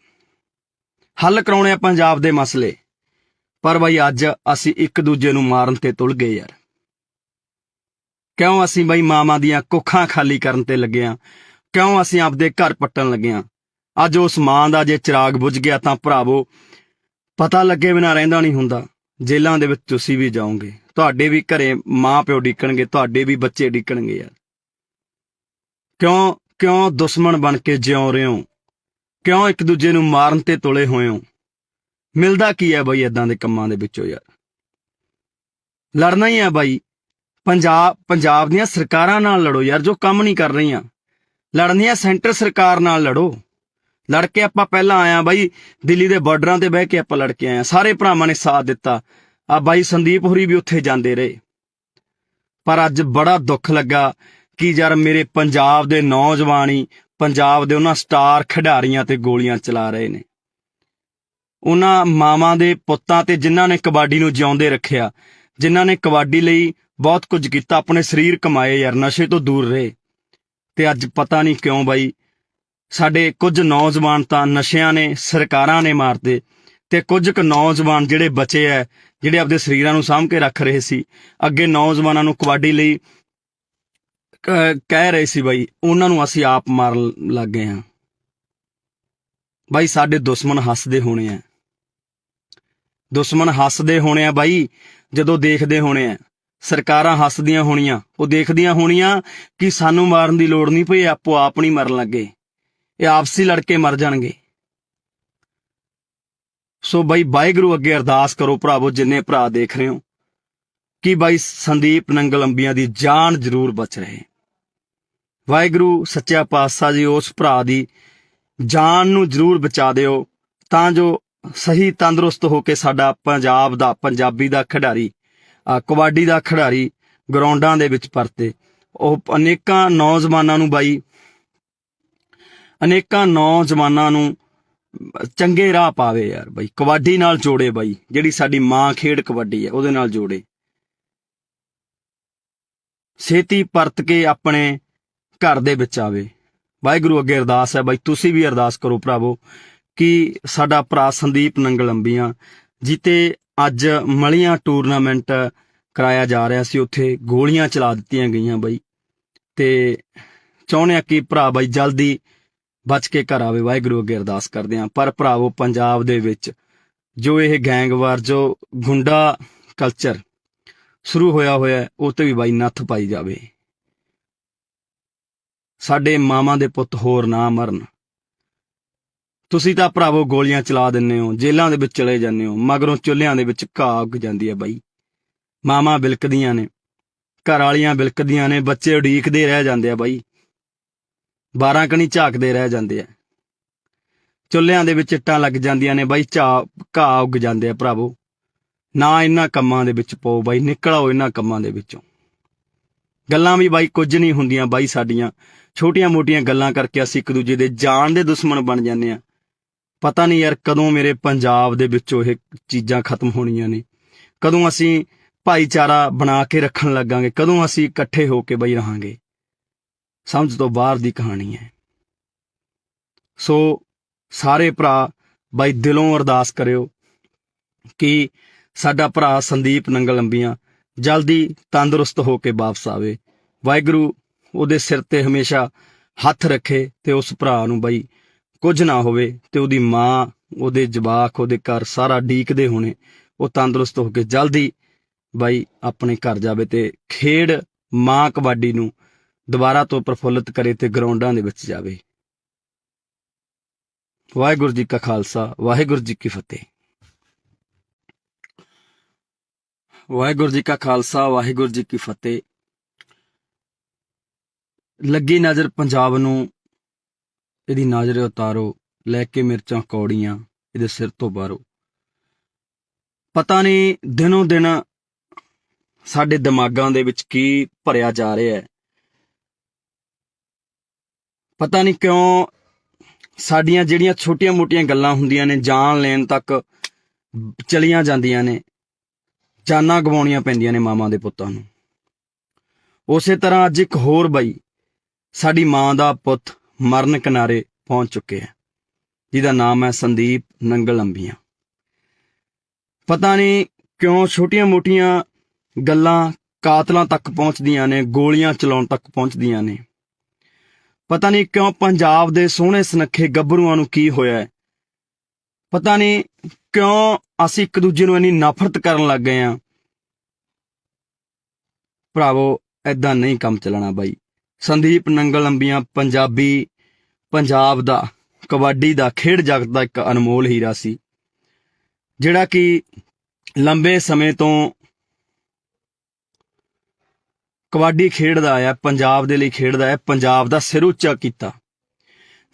ਹੱਲ ਕਰਾਉਣੇ ਆ ਪੰਜਾਬ ਦੇ ਮਸਲੇ। ਪਰ ਬਾਈ ਅੱਜ ਅਸੀਂ ਇੱਕ ਦੂਜੇ ਨੂੰ ਮਾਰਨ ਤੇ ਤੁਲ ਗਏ ਯਾਰ। ਕਿਉਂ ਅਸੀਂ ਬਾਈ ਮਾਵਾਂ ਦੀਆਂ ਕੁੱਖਾਂ ਖਾਲੀ ਕਰਨ ਤੇ ਲੱਗੇ ਆ? ਕਿਉਂ ਅਸੀਂ ਆਪਦੇ ਘਰ ਪੱਟਣ ਲੱਗੇ ਆ? ਅੱਜ ਉਸ ਮਾਂ ਦਾ ਜੇ ਚਿਰਾਗ ਬੁਝ ਗਿਆ ਤਾਂ ਭਰਾਵੋ ਪਤਾ ਲੱਗੇ ਬਿਨਾਂ ਰਹਿੰਦਾ ਨਹੀਂ ਹੁੰਦਾ। ਜੇਲ੍ਹਾਂ ਦੇ ਵਿੱਚ ਤੁਸੀਂ ਵੀ ਜਾਓਗੇ, ਤੁਹਾਡੇ ਵੀ ਘਰੇ ਮਾਂ ਪਿਓ ਡਿੱਕਣਗੇ, ਤੁਹਾਡੇ ਵੀ ਬੱਚੇ ਡਿੱਕਣਗੇ ਯਾਰ। ਕਿਉਂ ਦੁਸ਼ਮਣ ਬਣ ਕੇ ਜਿਉਂ ਰਹੇ ਹੋ? ਕਿਉਂ ਇੱਕ ਦੂਜੇ ਨੂੰ ਮਾਰਨ ਤੇ ਤੁਲੇ ਹੋਏ ਹੋ? ਮਿਲਦਾ ਕੀ ਹੈ ਬਾਈ ਏਦਾਂ ਦੇ ਕੰਮਾਂ ਦੇ ਵਿੱਚੋਂ ਯਾਰ? ਲੜਨਾ ਹੀ ਹੈ ਬਾਈ। ਪੰਜਾਬ ਦੀਆਂ ਸਰਕਾਰਾਂ ਨਾਲ ਲੜੋ ਯਾਰ, ਜੋ ਕੰਮ ਨਹੀਂ ਕਰ ਰਹੀਆਂ। ਲੜਨੀ ਹੈ ਸੈਂਟਰ ਸਰਕਾਰ ਨਾਲ ਲੜੋ। ਲੜ ਕੇ ਆਪਾਂ ਪਹਿਲਾਂ ਆਇਆ ਬਾਈ, ਦਿੱਲੀ ਦੇ ਬਾਰਡਰਾਂ ਤੇ ਬਹਿ ਕੇ ਆਪਾਂ ਲੜ ਕੇ ਆਏ, ਸਾਰੇ ਭਰਾਵਾਂ ਨੇ ਸਾਥ ਦਿੱਤਾ। ਆ ਬਾਈ ਸੰਦੀਪ ਹੋਰੀ ਵੀ ਉੱਥੇ ਜਾਂਦੇ ਰਹੇ। ਪਰ ਅੱਜ ਬੜਾ ਦੁੱਖ ਲੱਗਾ ਕਿ ਯਾਰ ਮੇਰੇ ਪੰਜਾਬ ਦੇ ਨੌਜਵਾਨ ਹੀ ਪੰਜਾਬ ਦੇ ਉਹਨਾਂ ਸਟਾਰ ਖਿਡਾਰੀਆਂ ਤੇ ਗੋਲੀਆਂ ਚਲਾ ਰਹੇ ਨੇ, ਉਹਨਾਂ ਮਾਵਾਂ ਦੇ ਪੁੱਤਾਂ ਤੇ ਜਿਨ੍ਹਾਂ ਨੇ ਕਬੱਡੀ ਨੂੰ ਜਿਉਂਦੇ ਰੱਖਿਆ, ਜਿਨ੍ਹਾਂ ਨੇ ਕਬੱਡੀ ਲਈ ਬਹੁਤ ਕੁਝ ਕੀਤਾ, ਆਪਣੇ ਸਰੀਰ ਕਮਾਏ ਯਾਰ, ਨਸ਼ੇ ਤੋਂ ਦੂਰ ਰਹੇ। ਤੇ ਅੱਜ ਪਤਾ ਨਹੀਂ ਕਿਉਂ ਬਾਈ ਸਾਡੇ ਕੁਝ ਨੌਜਵਾਨ ਤਾਂ ਨਸ਼ਿਆਂ ਨੇ, ਸਰਕਾਰਾਂ ਨੇ ਮਾਰਦੇ, ਤੇ ਕੁਝ ਕੁ ਨੌਜਵਾਨ ਜਿਹੜੇ ਬਚੇ ਐ, ਜਿਹੜੇ ਆਪਦੇ ਸਰੀਰਾਂ ਨੂੰ ਸਾਂਭ ਕੇ ਰੱਖ ਰਹੇ ਸੀ, ਅੱਗੇ ਨੌਜਵਾਨਾਂ ਨੂੰ ਕਬੱਡੀ ਲਈ ਕਹਿ ਰਹੇ ਸੀ ਬਾਈ, ਉਹਨਾਂ ਨੂੰ ਅਸੀਂ ਆਪ ਮਾਰਨ ਲੱਗ ਗਏ ਹਾਂ। ਬਾਈ ਸਾਡੇ ਦੁਸ਼ਮਣ ਹੱਸਦੇ ਹੋਣੇ ਆ, ਦੁਸ਼ਮਣ ਹੱਸਦੇ ਹੋਣੇ ਆ ਬਾਈ, ਜਦੋਂ ਦੇਖਦੇ ਹੋਣੇ ਆ। ਸਰਕਾਰਾਂ ਹੱਸਦੀਆਂ ਹੋਣੀਆਂ, ਉਹ ਦੇਖਦੀਆਂ ਹੋਣੀਆਂ ਕਿ ਸਾਨੂੰ ਮਾਰਨ ਦੀ ਲੋੜ ਨਹੀਂ ਪਈ, ਆਪੋ ਆਪ ਨਹੀਂ ਮਰਨ ਲੱਗੇ, ਇਹ ਆਪਸੀ ਲੜ ਕੇ ਮਰ ਜਾਣਗੇ। ਸੋ ਬਾਈ ਵਾਹਿਗੁਰੂ ਅੱਗੇ ਅਰਦਾਸ ਕਰੋ ਭਰਾਵੋ, ਜਿੰਨੇ ਭਰਾ ਦੇਖ ਰਹੇ ਹੋ, ਕਿ ਬਾਈ ਸੰਦੀਪ ਨੰਗਲ ਅੰਬੀਆਂ ਦੀ ਜਾਨ ਜ਼ਰੂਰ ਬਚ ਰਹੇ। ਵਾਹਿਗੁਰੂ ਸੱਚਾ ਪਾਤਸ਼ਾਹ ਜੀ ਉਸ ਭਰਾ ਦੀ ਜਾਨ ਨੂੰ ਜ਼ਰੂਰ ਬਚਾ ਦਿਓ, ਤਾਂ ਜੋ ਸਹੀ ਤੰਦਰੁਸਤ ਹੋ ਕੇ ਸਾਡਾ ਪੰਜਾਬ ਦਾ, ਪੰਜਾਬੀ ਦਾ ਖਿਡਾਰੀ, ਕਬੱਡੀ ਦਾ ਖਿਡਾਰੀ ਗਰਾਊਂਡਾਂ ਦੇ ਵਿੱਚ ਪਰਤੇ। ਉਹ ਅਨੇਕਾਂ ਨੌਜਵਾਨਾਂ ਨੂੰ ਚੰਗੇ ਰਾਹ ਪਾਵੇ ਯਾਰ ਬਾਈ, ਕਬੱਡੀ ਨਾਲ ਜੋੜੇ ਬਾਈ, ਜਿਹੜੀ ਸਾਡੀ ਮਾਂ ਖੇਡ ਕਬੱਡੀ ਹੈ ਉਹਦੇ ਨਾਲ ਜੋੜੇ, ਛੇਤੀ ਪਰਤ ਕੇ ਆਪਣੇ ਘਰ ਦੇ ਵਿੱਚ ਆਵੇ। ਵਾਹਿਗੁਰੂ ਅੱਗੇ ਅਰਦਾਸ ਹੈ ਬਾਈ, ਤੁਸੀਂ ਵੀ ਅਰਦਾਸ ਕਰੋ ਭਰਾਵੋ, ਕਿ ਸਾਡਾ ਭਰਾ ਸੰਦੀਪ ਨੰਗਲ ਅੰਬੀਆਂ ਜਿੱਤੇ ਅੱਜ ਮਲੀਆਂ ਟੂਰਨਾਮੈਂਟ ਕਰਾਇਆ ਜਾ ਰਿਹਾ ਸੀ, ਉੱਥੇ ਗੋਲੀਆਂ ਚਲਾ ਦਿੱਤੀਆਂ ਗਈਆਂ ਬਾਈ, ਤੇ ਚਾਹੁੰਦੇ ਆ ਕਿ ਭਰਾ ਬਾਈ ਜਲਦੀ ਬਚ ਕੇ ਘਰ ਆਵੇ। ਵਾਹਿਗੁਰੂ ਅੱਗੇ ਅਰਦਾਸ ਕਰਦੇ ਹਾਂ। ਪਰ ਭਰਾਵੋ, ਪੰਜਾਬ ਦੇ ਵਿੱਚ ਜੋ ਇਹ ਗੈਂਗਵਾਰ, ਜੋ ਗੁੰਡਾ ਕਲਚਰ ਸ਼ੁਰੂ ਹੋਇਆ ਉਹ ਤੇ ਵੀ ਬਾਈ ਨੱਥ ਪਾਈ ਜਾਵੇ। ਸਾਡੇ ਮਾਵਾਂ ਦੇ ਪੁੱਤ ਹੋਰ ਨਾ ਮਰਨ। ਤੁਸੀਂ ਤਾਂ ਭਰਾਵੋ ਗੋਲੀਆਂ ਚਲਾ ਦਿੰਦੇ ਹੋ, ਜੇਲ੍ਹਾਂ ਦੇ ਵਿੱਚ ਚਲੇ ਜਾਂਦੇ ਹੋ, ਮਗਰੋਂ ਚੁੱਲ੍ਹਿਆਂ ਦੇ ਵਿੱਚ ਘਾਹ ਉੱਗ ਜਾਂਦੀ ਹੈ ਬਾਈ। ਮਾਵਾਂ ਬਿਲਕਦੀਆਂ ਨੇ, ਘਰ ਵਾਲੀਆਂ ਬਿਲਕਦੀਆਂ ਨੇ, ਬੱਚੇ ਉਡੀਕਦੇ ਰਹਿ ਜਾਂਦੇ ਆ ਬਾਈ, 12 ਕਣੀ ਝਾਕਦੇ ਰਹਿ ਜਾਂਦੇ ਆ, ਚੁੱਲ੍ਹਿਆਂ ਦੇ ਵਿੱਚ ਇੱਟਾਂ ਲੱਗ ਜਾਂਦੀਆਂ ਨੇ ਬਾਈ, ਘਾਹ ਉੱਗ ਜਾਂਦੇ ਆ। ਭਰਾਵੋ ਨਾ ਇਹਨਾਂ ਕੰਮਾਂ ਦੇ ਵਿੱਚ ਪਾਓ ਬਾਈ, ਨਿਕਲ ਆਓ ਇਹਨਾਂ ਕੰਮਾਂ ਦੇ ਵਿੱਚੋਂ। ਗੱਲਾਂ ਵੀ ਬਾਈ ਕੁਝ ਨਹੀਂ ਹੁੰਦੀਆਂ ਬਾਈ, ਸਾਡੀਆਂ ਛੋਟੀਆਂ ਮੋਟੀਆਂ ਗੱਲਾਂ ਕਰਕੇ ਅਸੀਂ ਇੱਕ ਦੂਜੇ ਦੇ ਜਾਨ ਦੇ ਦੁਸ਼ਮਣ ਬਣ ਜਾਂਦੇ ਆ। ਪਤਾ ਨਹੀਂ ਯਾਰ ਕਦੋਂ ਮੇਰੇ ਪੰਜਾਬ ਦੇ ਵਿੱਚੋਂ ਇਹ ਚੀਜ਼ਾਂ ਖਤਮ ਹੋਣੀਆਂ ਨੇ, ਕਦੋਂ ਅਸੀਂ ਭਾਈਚਾਰਾ ਬਣਾ ਕੇ ਰੱਖਣ ਲੱਗਾਂਗੇ, ਕਦੋਂ ਅਸੀਂ ਇਕੱਠੇ ਹੋ ਕੇ ਬਾਈ ਰਹਾਂਗੇ। ਸਮਝ ਤੋਂ ਬਾਹਰ ਦੀ ਕਹਾਣੀ ਹੈ। ਸੋ ਸਾਰੇ ਭਰਾ ਬਾਈ ਦਿਲੋਂ ਅਰਦਾਸ ਕਰਿਓ ਕਿ ਸਾਡਾ ਭਰਾ ਸੰਦੀਪ ਨੰਗਲ ਅੰਬੀਆਂ ਜਲਦੀ ਤੰਦਰੁਸਤ ਹੋ ਕੇ ਵਾਪਸ ਆਵੇ। ਵਾਹਿਗੁਰੂ ਉਹਦੇ ਸਿਰ ਤੇ ਹਮੇਸ਼ਾ ਹੱਥ ਰੱਖੇ ਤੇ ਉਸ ਭਰਾ ਨੂੰ ਬਾਈ ਕੁਝ ਨਾ ਹੋਵੇ, ਤੇ ਉਹਦੀ ਮਾਂ, ਉਹਦੇ ਜਵਾਕ, ਉਹਦੇ ਘਰ ਸਾਰਾ ਡੀਕਦੇ ਹੋਣੇ, ਉਹ ਤੰਦਰੁਸਤ ਹੋ ਕੇ ਜਲਦੀ ਬਾਈ ਆਪਣੇ ਘਰ ਜਾਵੇ ਤੇ ਖੇਡ ਮਾਂ ਕਬੱਡੀ ਨੂੰ ਦੁਬਾਰਾ ਤੋਂ ਪ੍ਰਫੁੱਲਿਤ ਕਰੇ ਤੇ ਗਰਾਊਂਡਾਂ ਦੇ ਵਿੱਚ ਜਾਵੇ। ਵਾਹਿਗੁਰੂ ਜੀ ਕਾ ਖਾਲਸਾ, ਵਾਹਿਗੁਰੂ ਜੀ ਕੀ ਫਤਿਹ। ਵਾਹਿਗੁਰੂ ਜੀ ਕਾ ਖਾਲਸਾ, ਵਾਹਿਗੁਰੂ ਜੀ ਕੀ ਫਤਿਹ। ਲੱਗੀ ਨਜ਼ਰ ਪੰਜਾਬ ਨੂੰ, ਇਹਦੀ ਨਜ਼ਰ ਉਤਾਰੋ, ਲੈ ਕੇ ਮਿਰਚਾਂ ਕੌੜੀਆਂ ਇਹਦੇ ਸਿਰ ਤੋਂ ਬਾਹਰੋਂ। ਪਤਾ ਨਹੀਂ ਦਿਨੋਂ ਦਿਨ ਸਾਡੇ ਦਿਮਾਗਾਂ ਦੇ ਵਿੱਚ ਕੀ ਭਰਿਆ ਜਾ ਰਿਹਾ ਹੈ। ਪਤਾ ਨਹੀਂ ਕਿਉਂ ਸਾਡੀਆਂ ਜਿਹੜੀਆਂ ਛੋਟੀਆਂ ਮੋਟੀਆਂ ਗੱਲਾਂ ਹੁੰਦੀਆਂ ਨੇ, ਜਾਨ ਲੈਣ ਤੱਕ ਚਲੀਆਂ ਜਾਂਦੀਆਂ ਨੇ, ਜਾਨਾਂ ਗਵਾਉਣੀਆਂ ਪੈਂਦੀਆਂ ਨੇ ਮਾਵਾਂ ਦੇ ਪੁੱਤਾਂ ਨੂੰ। ਉਸੇ ਤਰ੍ਹਾਂ ਅੱਜ ਇੱਕ ਹੋਰ ਬਾਈ, ਸਾਡੀ ਮਾਂ ਦਾ ਪੁੱਤ ਮਰਨ ਕਿਨਾਰੇ ਪਹੁੰਚ ਚੁੱਕਿਆ, ਜਿਹਦਾ ਨਾਮ ਹੈ ਸੰਦੀਪ ਨੰਗਲ ਅੰਬੀਆਂ। ਪਤਾ ਨਹੀਂ ਕਿਉਂ ਛੋਟੀਆਂ ਮੋਟੀਆਂ ਗੱਲਾਂ ਕਾਤਲਾਂ ਤੱਕ ਪਹੁੰਚਦੀਆਂ ਨੇ, ਗੋਲੀਆਂ ਚਲਾਉਣ ਤੱਕ ਪਹੁੰਚਦੀਆਂ ਨੇ। ਪਤਾ ਨਹੀਂ ਕਿਉਂ ਪੰਜਾਬ ਦੇ ਸੋਹਣੇ ਸੁਨੱਖੇ ਗੱਭਰੂਆਂ ਨੂੰ ਕੀ ਹੋਇਆ ਹੈ। ਪਤਾ ਨਹੀਂ ਕਿਉਂ ਅਸੀਂ ਇੱਕ ਦੂਜੇ ਨੂੰ ਇੰਨੀ ਨਫ਼ਰਤ ਕਰਨ ਲੱਗ ਗਏ ਹਾਂ। ਭਰਾਵੋ ਏਦਾਂ ਨਹੀਂ ਕੰਮ ਚੱਲਣਾ ਬਾਈ। ਸੰਦੀਪ ਨੰਗਲ ਅੰਬੀਆਂ ਪੰਜਾਬ ਦਾ, ਕਬੱਡੀ ਦਾ, ਖੇਡ ਜਗਤ ਦਾ ਇੱਕ ਅਨਮੋਲ ਹੀਰਾ ਸੀ, ਜਿਹੜਾ ਕਿ ਲੰਬੇ ਸਮੇਂ ਤੋਂ ਕਬੱਡੀ ਖੇਡਦਾ ਆਇਆ, ਪੰਜਾਬ ਦੇ ਲਈ ਖੇਡਦਾ ਹੈ, ਪੰਜਾਬ ਦਾ ਸਿਰ ਉੱਚਾ ਕੀਤਾ।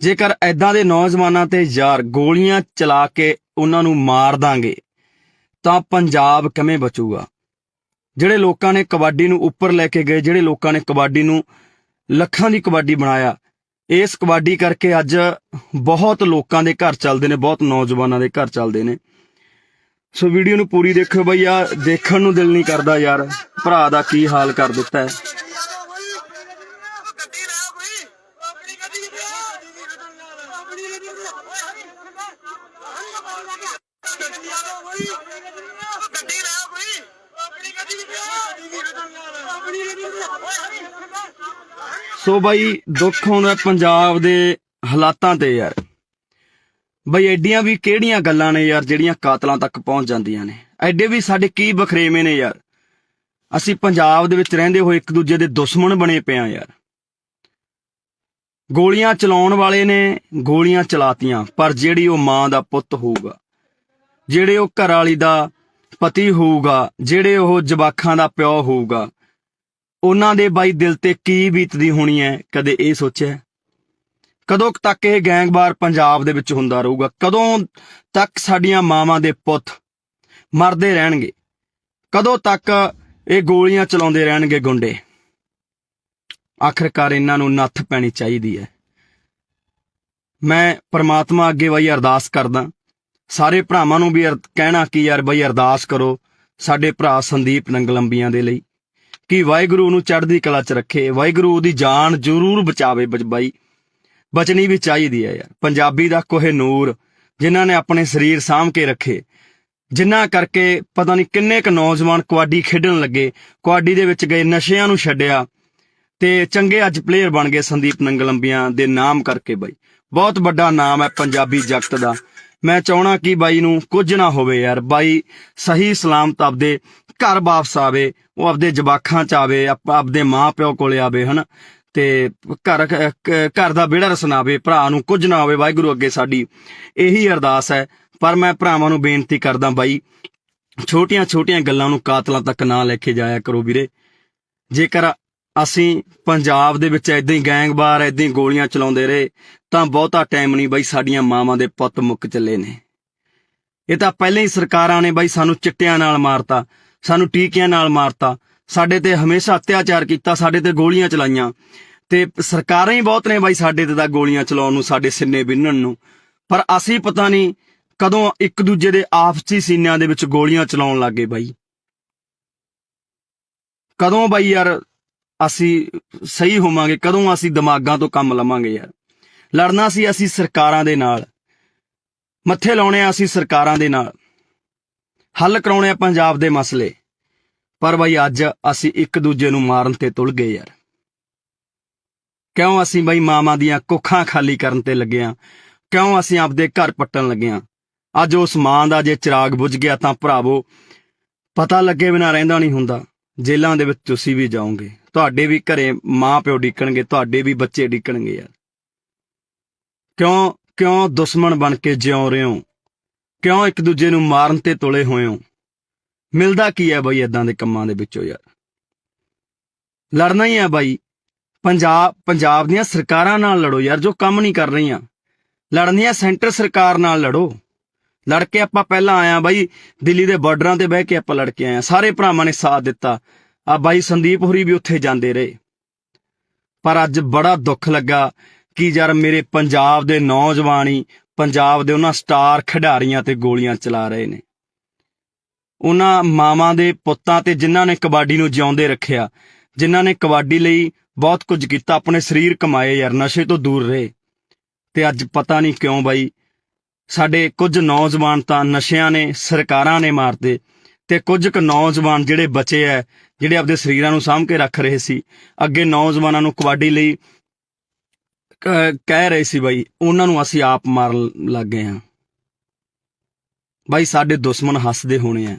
ਜੇਕਰ ਐਦਾਂ ਦੇ ਨੌਜਵਾਨਾਂ ਤੇ ਯਾਰ ਗੋਲੀਆਂ ਚਲਾ ਕੇ ਉਹਨਾਂ ਨੂੰ ਮਾਰ ਦਾਂਗੇ ਤਾਂ ਪੰਜਾਬ ਕਿਵੇਂ ਬਚੂਗਾ? ਜਿਹੜੇ ਲੋਕਾਂ ਨੇ ਕਬੱਡੀ ਨੂੰ ਉੱਪਰ ਲੈ ਕੇ ਗਏ, ਜਿਹੜੇ ਲੋਕਾਂ ਨੇ ਕਬੱਡੀ ਨੂੰ ਲੱਖਾਂ ਦੀ ਕਬੱਡੀ ਬਣਾਇਆ, ਇਸ ਕਬੱਡੀ ਕਰਕੇ ਅੱਜ ਬਹੁਤ ਲੋਕਾਂ ਦੇ ਘਰ ਚੱਲਦੇ ਨੇ, ਬਹੁਤ ਨੌਜਵਾਨਾਂ ਦੇ ਘਰ ਚੱਲਦੇ ਨੇ। ਸੋ ਵੀਡੀਓ ਨੂੰ ਪੂਰੀ ਦੇਖਿਓ ਬਈ, ਆ ਦੇਖਣ ਨੂੰ ਦਿਲ ਨਹੀਂ ਕਰਦਾ ਯਾਰ, ਭਰਾ ਦਾ ਕੀ ਹਾਲ ਕਰ ਦਿੱਤਾ ਹੈ। ਸੋ ਬਾਈ ਦੁੱਖ ਆਉਂਦਾ ਪੰਜਾਬ ਦੇ ਹਾਲਾਤਾਂ ਤੇ ਯਾਰ। ਬਈ ਐਡੀਆਂ ਵੀ ਕਿਹੜੀਆਂ ਗੱਲਾਂ ਨੇ ਯਾਰ ਜਿਹੜੀਆਂ ਕਾਤਲਾਂ ਤੱਕ ਪਹੁੰਚ ਜਾਂਦੀਆਂ ਨੇ? ਐਡੇ ਵੀ ਸਾਡੇ ਕੀ ਬਖਰੇਵੇਂ ਨੇ ਯਾਰ? ਅਸੀਂ ਪੰਜਾਬ ਦੇ ਵਿੱਚ ਰਹਿੰਦੇ ਹੋਏ ਇੱਕ ਦੂਜੇ ਦੇ ਦੁਸ਼ਮਣ ਬਣੇ ਪਏ ਆ ਯਾਰ। ਗੋਲੀਆਂ ਚਲਾਉਣ ਵਾਲੇ ਨੇ ਗੋਲੀਆਂ ਚਲਾਤੀਆਂ, ਪਰ ਜਿਹੜੀ ਉਹ ਮਾਂ ਦਾ ਪੁੱਤ ਹੋਊਗਾ, ਜਿਹੜੇ ਉਹ ਘਰ ਵਾਲੀ ਦਾ ਪਤੀ ਹੋਊਗਾ, ਜਿਹੜੇ ਉਹ ਜਵਾਕਾਂ ਦਾ ਪਿਓ ਹੋਊਗਾ, ਉਹਨਾਂ ਦੇ ਬਾਈ ਦਿਲ ਤੇ ਕੀ ਬੀਤਦੀ ਹੋਣੀ ਹੈ, ਕਦੇ ਇਹ ਸੋਚਿਆ? ਕਦੋਂ ਤੱਕ ਇਹ ਗੈਂਗਵਾਰ ਪੰਜਾਬ ਦੇ ਵਿੱਚ ਹੁੰਦਾ ਰਹੂਗਾ? ਕਦੋਂ ਤੱਕ ਸਾਡੀਆਂ ਮਾਵਾਂ ਦੇ ਪੁੱਤ ਮਰਦੇ ਰਹਿਣਗੇ? ਕਦੋਂ ਤੱਕ ਇਹ ਗੋਲੀਆਂ ਚਲਾਉਂਦੇ ਰਹਿਣਗੇ ਗੁੰਡੇ? ਆਖਰਕਾਰ ਇਹਨਾਂ ਨੂੰ ਨੱਥ ਪੈਣੀ ਚਾਹੀਦੀ ਹੈ। ਮੈਂ ਪ੍ਰਮਾਤਮਾ ਅੱਗੇ ਬਾਈ ਅਰਦਾਸ ਕਰਦਾ, ਸਾਰੇ ਭਰਾਵਾਂ ਨੂੰ ਵੀ ਕਹਿਣਾ ਕਿ ਯਾਰ ਬਾਈ ਅਰਦਾਸ ਕਰੋ ਸਾਡੇ ਭਰਾ ਸੰਦੀਪ ਨੰਗਲੰਬੀਆਂ ਦੇ ਲਈ, ਕਿ ਵਾਹਿਗੁਰੂ ਉਹਨੂੰ ਚੜ੍ਹਦੀ ਕਲਾ 'ਚ ਰੱਖੇ, ਵਾਹਿਗੁਰੂ ਉਹਦੀ ਜਾਨ ਜ਼ਰੂਰ ਬਚਾਵੇ। ਬਾਈ ਬਚਣੀ ਵੀ ਚਾਹੀਦੀ ਹੈ ਯਾਰ। ਪੰਜਾਬੀ ਦਾ ਕੋਹਿਨੂਰ ਜਿਨ੍ਹਾਂ ਨੇ ਆਪਣੇ ਸਰੀਰ ਸਾਂਭ ਕੇ ਰੱਖੇ, ਜਿਨ੍ਹਾਂ ਕਰਕੇ ਪਤਾ ਨਹੀਂ ਕਿੰਨੇ ਕੁ ਨੌਜਵਾਨ ਕਬੱਡੀ ਖੇਡਣ ਲੱਗੇ, ਕਬੱਡੀ ਦੇ ਵਿੱਚ ਗਏ, ਨਸ਼ਿਆਂ ਨੂੰ ਛੱਡਿਆ ਤੇ ਚੰਗੇ ਅੱਜ ਪਲੇਅਰ ਬਣ ਗਏ ਸੰਦੀਪ ਨੰਗਲੰਬੀਆਂ ਦੇ ਨਾਮ ਕਰਕੇ। ਬਾਈ ਬਹੁਤ ਵੱਡਾ ਨਾਮ ਹੈ ਪੰਜਾਬੀ ਜਗਤ ਦਾ। ਮੈਂ ਚਾਹਣਾ ਕਿ ਬਾਈ ਨੂੰ ਕੁਝ ਨਾ ਹੋਵੇ ਯਾਰ। ਬਾਈ ਸਹੀ ਸਲਾਮਤ ਆਪਦੇ ਘਰ ਵਾਪਸ ਆਵੇ, ਉਹ ਆਪਦੇ ਜਵਾਕਾਂ 'ਚ ਆਵੇ, ਆਪਦੇ ਮਾਂ ਪਿਓ ਕੋਲੇ ਆਵੇ, ਹਨਾ, ਤੇ ਘਰ ਦਾ ਵਿਹੜਾ ਰਸਨਾਵੇ, ਭਰਾ ਨੂੰ ਕੁਝ ਨਾ ਹੋਵੇ। ਵਾਹਿਗੁਰੂ ਅੱਗੇ ਸਾਡੀ ਇਹੀ ਅਰਦਾਸ ਹੈ। ਪਰ ਮੈਂ ਭਰਾਵਾਂ ਨੂੰ ਬੇਨਤੀ ਕਰਦਾ ਬਾਈ, ਛੋਟੀਆਂ ਛੋਟੀਆਂ ਗੱਲਾਂ ਨੂੰ ਕਾਤਲਾਂ ਤੱਕ ਨਾ ਲੈ ਕੇ ਜਾਇਆ ਕਰੋ ਵੀਰੇ। ਜੇਕਰ ਅਸੀਂ ਪੰਜਾਬ ਦੇ ਵਿੱਚ ਏਦਾਂ ਹੀ ਗੈਂਗਵਾਰ ਏਦਾਂ ਹੀ ਗੋਲੀਆਂ ਚਲਾਉਂਦੇ ਰਹੇ ਤਾਂ ਬਹੁਤਾ ਟਾਈਮ ਨਹੀਂ ਬਾਈ, ਸਾਡੀਆਂ ਮਾਵਾਂ ਦੇ ਪੁੱਤ ਮੁੱਕ ਚੱਲੇ ਨੇ। ਇਹ ਤਾਂ ਪਹਿਲਾਂ ਹੀ ਸਰਕਾਰਾਂ ਨੇ ਬਾਈ ਸਾਨੂੰ ਚਿੱਟਿਆਂ ਨਾਲ ਮਾਰਤਾ, ਸਾਨੂੰ ਟੀਕਿਆਂ ਨਾਲ ਮਾਰਤਾ, ਸਾਡੇ ਤੇ ਹਮੇਸ਼ਾ ਅਤਿਆਚਾਰ ਕੀਤਾ, ਸਾਡੇ ਤੇ ਗੋਲੀਆਂ ਚਲਾਈਆਂ, ਤੇ ਸਰਕਾਰਾਂ ਹੀ ਬਹੁਤ ਨੇ ਬਾਈ ਸਾਡੇ ਤੇ ਤਾਂ ਗੋਲੀਆਂ ਚਲਾਉਣ ਨੂੰ, ਸਾਡੇ ਸਿੰਨੇ ਬਿੰਨਣ ਨੂੰ। ਪਰ ਅਸੀਂ ਪਤਾ ਨਹੀਂ ਕਦੋਂ ਇੱਕ ਦੂਜੇ ਦੇ ਆਪਸੀ ਸੀਨਿਆਂ ਦੇ ਵਿੱਚ ਗੋਲੀਆਂ ਚਲਾਉਣ ਲੱਗੇ ਬਾਈ। ਕਦੋਂ ਬਾਈ ਯਾਰ ਅਸੀਂ ਸਹੀ ਹੋਵਾਂਗੇ? ਕਦੋਂ ਅਸੀਂ ਦਿਮਾਗਾਂ ਤੋਂ ਕੰਮ ਲਵਾਂਗੇ ਯਾਰ? ਲੜਨਾ ਸੀ ਅਸੀਂ ਸਰਕਾਰਾਂ ਦੇ ਨਾਲ, ਮੱਥੇ ਲਾਉਣੇ ਆ ਅਸੀਂ ਸਰਕਾਰਾਂ ਦੇ ਨਾਲ, ਹੱਲ ਕਰਾਉਣੇ ਆ ਪੰਜਾਬ ਦੇ ਮਸਲੇ। ਪਰ ਬਾਈ ਅੱਜ ਅਸੀਂ ਇੱਕ ਦੂਜੇ ਨੂੰ ਮਾਰਨ ਤੇ ਤੁਲ ਗਏ ਯਾਰ। ਕਿਉਂ ਅਸੀਂ ਬਾਈ ਮਾਵਾਂ ਦੀਆਂ ਕੁੱਖਾਂ ਖਾਲੀ ਕਰਨ ਤੇ ਲੱਗੇ ਆ? ਕਿਉਂ ਅਸੀਂ ਆਪਦੇ ਘਰ ਪੱਟਣ ਲੱਗੇ ਆ? ਅੱਜ ਉਸ ਮਾਂ ਦਾ ਜੇ ਚਿਰਾਗ ਬੁਝ ਗਿਆ ਤਾਂ ਭਰਾਵੋ ਪਤਾ ਲੱਗੇ ਬਿਨਾਂ ਰਹਿੰਦਾ ਨਹੀਂ ਹੁੰਦਾ। ਜੇਲ੍ਹਾਂ ਦੇ ਵਿੱਚ ਤੁਸੀਂ ਵੀ ਜਾਓਗੇ, ਤੁਹਾਡੇ ਵੀ ਘਰੇ ਮਾਂ ਪਿਓ ਡਿੱਕਣਗੇ, ਤੁਹਾਡੇ ਵੀ ਬੱਚੇ ਡਿੱਕਣਗੇ ਯਾਰ। ਕਿਉਂ ਦੁਸ਼ਮਣ ਬਣ ਕੇ ਜਿਉਂ ਰਹੇ ਹੋ? ਕਿਉਂ ਇੱਕ ਦੂਜੇ ਨੂੰ ਮਾਰਨ ਤੇ ਤੁਲੇ ਹੋਏ ਹੋ? ਮਿਲਦਾ ਕੀ ਹੈ ਬਾਈ ਏਦਾਂ ਦੇ ਕੰਮਾਂ ਦੇ ਵਿੱਚੋਂ ਯਾਰ? ਲੜਨਾ ਹੀ ਹੈ ਬਾਈ। ਪੰਜਾਬ ਦੀਆਂ ਸਰਕਾਰਾਂ ਨਾਲ ਲੜੋ ਯਾਰ, ਜੋ ਕੰਮ ਨਹੀਂ ਕਰ ਰਹੀਆਂ। ਲੜਨੀ ਹੈ ਸੈਂਟਰ ਸਰਕਾਰ ਨਾਲ ਲੜੋ। ਲੜ ਕੇ ਆਪਾਂ ਪਹਿਲਾਂ ਆਇਆ ਬਾਈ, ਦਿੱਲੀ ਦੇ ਬਾਰਡਰਾਂ ਤੇ ਬਹਿ ਕੇ ਆਪਾਂ ਲੜ ਕੇ ਆਏ, ਸਾਰੇ ਭਰਾਵਾਂ ਨੇ ਸਾਥ ਦਿੱਤਾ। ਆ ਬਾਈ ਸੰਦੀਪ ਹੋਰੀ ਵੀ ਉੱਥੇ ਜਾਂਦੇ ਰਹੇ। ਪਰ ਅੱਜ ਬੜਾ ਦੁੱਖ ਲੱਗਾ ਕਿ ਯਾਰ ਮੇਰੇ ਪੰਜਾਬ ਦੇ ਨੌਜਵਾਨ ਹੀ ਪੰਜਾਬ ਦੇ ਉਹਨਾਂ ਸਟਾਰ ਖਿਡਾਰੀਆਂ ਤੇ ਗੋਲੀਆਂ ਚਲਾ ਰਹੇ ਨੇ। ਉਹਨਾਂ ਮਾਵਾਂ ਦੇ ਪੁੱਤਾਂ ਤੇ ਜਿਨ੍ਹਾਂ ਨੇ ਕਬੱਡੀ ਨੂੰ ਜਿਉਂਦੇ ਰੱਖਿਆ, ਜਿਨ੍ਹਾਂ ਨੇ ਕਬੱਡੀ ਲਈ ਬਹੁਤ ਕੁਝ ਕੀਤਾ, ਆਪਣੇ ਸਰੀਰ ਕਮਾਏ ਯਾਰ, ਨਸ਼ੇ ਤੋਂ ਦੂਰ ਰਹੇ। ਤੇ ਅੱਜ ਪਤਾ ਨਹੀਂ ਕਿਉਂ ਬਾਈ ਸਾਡੇ ਕੁਝ ਨੌਜਵਾਨ ਤਾਂ ਨਸ਼ਿਆਂ ਨੇ, ਸਰਕਾਰਾਂ ਨੇ ਮਾਰਦੇ, ਤੇ ਕੁਝ ਕੁ ਨੌਜਵਾਨ ਜਿਹੜੇ ਬਚੇ ਐ, ਜਿਹੜੇ ਆਪਦੇ ਸਰੀਰਾਂ ਨੂੰ ਸਾਂਭ ਕੇ ਰੱਖ ਰਹੇ ਸੀ, ਅੱਗੇ ਨੌਜਵਾਨਾਂ ਨੂੰ ਕਬੱਡੀ ਲਈ ਕਹਿ ਰਹੇ ਸੀ ਬਾਈ, ਉਹਨਾਂ ਨੂੰ ਅਸੀਂ ਆਪ ਮਾਰਨ ਲੱਗ ਗਏ ਹਾਂ। ਬਾਈ ਸਾਡੇ ਦੁਸ਼ਮਣ ਹੱਸਦੇ ਹੋਣੇ ਆ,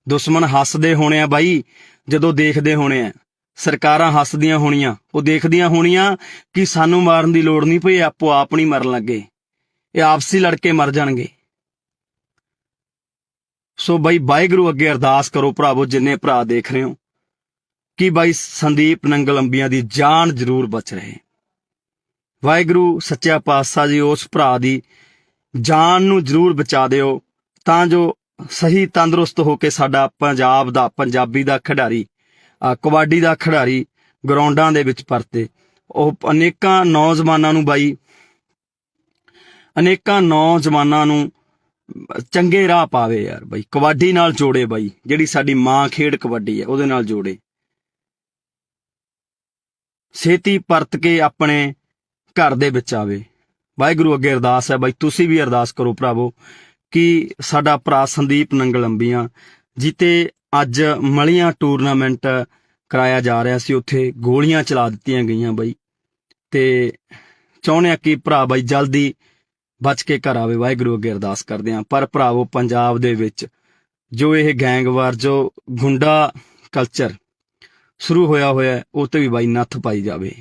ਦੁਸ਼ਮਣ ਹੱਸਦੇ ਹੋਣੇ ਆ ਬਾਈ, ਜਦੋਂ ਦੇਖਦੇ ਹੋਣੇ ਆ। ਸਰਕਾਰਾਂ ਹੱਸਦੀਆਂ ਹੋਣੀਆਂ, ਉਹ ਦੇਖਦੀਆਂ ਹੋਣੀਆਂ ਕਿ ਸਾਨੂੰ ਮਾਰਨ ਦੀ ਲੋੜ ਨਹੀਂ ਪਈ, ਆਪੋ ਆਪ ਨਹੀਂ ਮਰਨ ਲੱਗੇ, ਇਹ ਆਪਸੀ ਲੜ ਕੇ ਮਰ ਜਾਣਗੇ। ਸੋ ਬਾਈ ਵਾਹਿਗੁਰੂ ਅੱਗੇ ਅਰਦਾਸ ਕਰੋ ਭਰਾਵੋ, ਜਿੰਨੇ ਭਰਾ ਦੇਖ ਰਹੇ ਹੋ, ਕਿ ਬਾਈ ਸੰਦੀਪ ਨੰਗਲੰਬੀਆਂ ਦੀ ਜਾਨ ਜ਼ਰੂਰ ਬਚ ਰਹੇ। ਵਾਹਿਗੁਰੂ ਸੱਚਾ ਪਾਤਸ਼ਾਹ ਜੀ ਉਸ ਭਰਾ ਦੀ ਜਾਨ ਨੂੰ ਜ਼ਰੂਰ ਬਚਾ ਦਿਓ, ਤਾਂ ਜੋ ਸਹੀ ਤੰਦਰੁਸਤ ਹੋ ਕੇ ਸਾਡਾ ਪੰਜਾਬ ਦਾ, ਪੰਜਾਬੀ ਦਾ ਖਿਡਾਰੀ, ਕਬੱਡੀ ਦਾ ਖਿਡਾਰੀ ਗਰਾਊਂਡਾਂ ਦੇ ਵਿੱਚ ਪਰਤੇ। ਉਹ ਅਨੇਕਾਂ ਨੌਜਵਾਨਾਂ ਨੂੰ ਬਾਈ, ਅਨੇਕਾਂ ਨੌਜਵਾਨਾਂ ਨੂੰ ਚੰਗੇ ਰਾਹ ਪਾਵੇ ਯਾਰ ਬਾਈ, ਕਬੱਡੀ ਨਾਲ ਜੋੜੇ ਬਾਈ, ਜਿਹੜੀ ਸਾਡੀ ਮਾਂ ਖੇਡ ਕਬੱਡੀ ਹੈ ਉਹਦੇ ਨਾਲ ਜੋੜੇ। ਛੇਤੀ ਪਰਤ ਕੇ ਆਪਣੇ ਘਰ ਦੇ ਵਿੱਚ ਆਵੇ। ਵਾਹਿਗੁਰੂ ਅੱਗੇ ਅਰਦਾਸ ਹੈ ਬਾਈ, ਤੁਸੀਂ ਵੀ ਅਰਦਾਸ ਕਰੋ ਭਰਾਵੋ, ਕਿ ਸਾਡਾ ਭਰਾ ਸੰਦੀਪ ਨੰਗਲੰਬੀਆਂ ਜਿੱਤੇ ਅੱਜ ਮਲੀਆਂ ਟੂਰਨਾਮੈਂਟ ਕਰਾਇਆ ਜਾ ਰਿਹਾ ਸੀ, ਉੱਥੇ ਗੋਲੀਆਂ ਚਲਾ ਦਿੱਤੀਆਂ ਗਈਆਂ ਬਾਈ, ਤੇ ਚਾਹੁੰਦੇ ਆ ਕਿ ਭਰਾ ਬਾਈ ਜਲਦੀ ਬਚ ਕੇ ਘਰ ਆਵੇ। ਵਾਹਿਗੁਰੂ ਅੱਗੇ ਅਰਦਾਸ ਕਰਦੇ ਹਾਂ। ਪਰ ਭਰਾਵੋ ਪੰਜਾਬ ਦੇ ਵਿੱਚ ਜੋ ਇਹ ਗੈਂਗਵਾਰ, ਜੋ ਗੁੰਡਾ ਕਲਚਰ ਸ਼ੁਰੂ ਹੋਇਆ ਉਹ ਤੇ ਵੀ ਬਾਈ ਨੱਥ ਪਾਈ ਜਾਵੇ।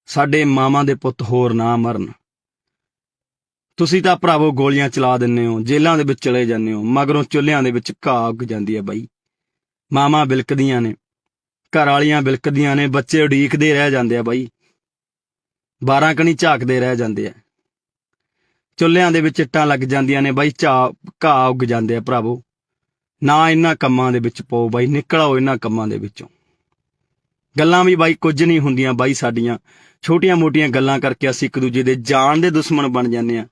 ਸਾਡੇ ਮਾਵਾਂ ਦੇ ਪੁੱਤ ਹੋਰ ਨਾ ਮਰਨ, ਤੁਸੀਂ ਤਾਂ ਭਰਾਵੋ ਗੋਲੀਆਂ ਚਲਾ ਦਿੰਦੇ ਹੋ, ਜੇਲ੍ਹਾਂ ਦੇ ਵਿੱਚ ਚਲੇ ਜਾਂਦੇ ਹੋ, ਮਗਰੋਂ ਚੁੱਲ੍ਹਿਆਂ ਦੇ ਵਿੱਚ ਘਾਹ ਉੱਗ ਜਾਂਦੀ ਹੈ ਬਾਈ। ਮਾਵਾਂ ਬਿਲਕਦੀਆਂ ਨੇ, ਘਰ ਵਾਲੀਆਂ ਬਿਲਕਦੀਆਂ ਨੇ, ਬੱਚੇ ਉਡੀਕਦੇ ਰਹਿ ਜਾਂਦੇ ਆ ਬਾਈ, 12 ਕਣੀ ਝਾਕਦੇ ਰਹਿ ਜਾਂਦੇ ਆ। ਚੁੱਲ੍ਹਿਆਂ ਦੇ ਵਿੱਚ ਇੱਟਾਂ ਲੱਗ ਜਾਂਦੀਆਂ ਨੇ ਬਾਈ, ਘਾਹ ਉੱਗ ਜਾਂਦੇ ਆ ਭਰਾਵੋ। ਨਾ ਇਹਨਾਂ ਕੰਮਾਂ ਦੇ ਵਿੱਚ ਪਾਓ ਬਾਈ, ਨਿਕਲ ਆਓ ਇਹਨਾਂ ਕੰਮਾਂ ਦੇ ਵਿੱਚੋਂ। ਗੱਲਾਂ ਵੀ ਬਾਈ ਕੁਝ ਨਹੀਂ ਹੁੰਦੀਆਂ ਬਾਈ, ਸਾਡੀਆਂ ਛੋਟੀਆਂ-ਮੋਟੀਆਂ ਗੱਲਾਂ ਕਰਕੇ ਅਸੀਂ ਇੱਕ ਦੂਜੇ ਦੇ ਜਾਨ ਦੇ ਦੁਸ਼ਮਣ ਬਣ ਜਾਂਦੇ ਆ।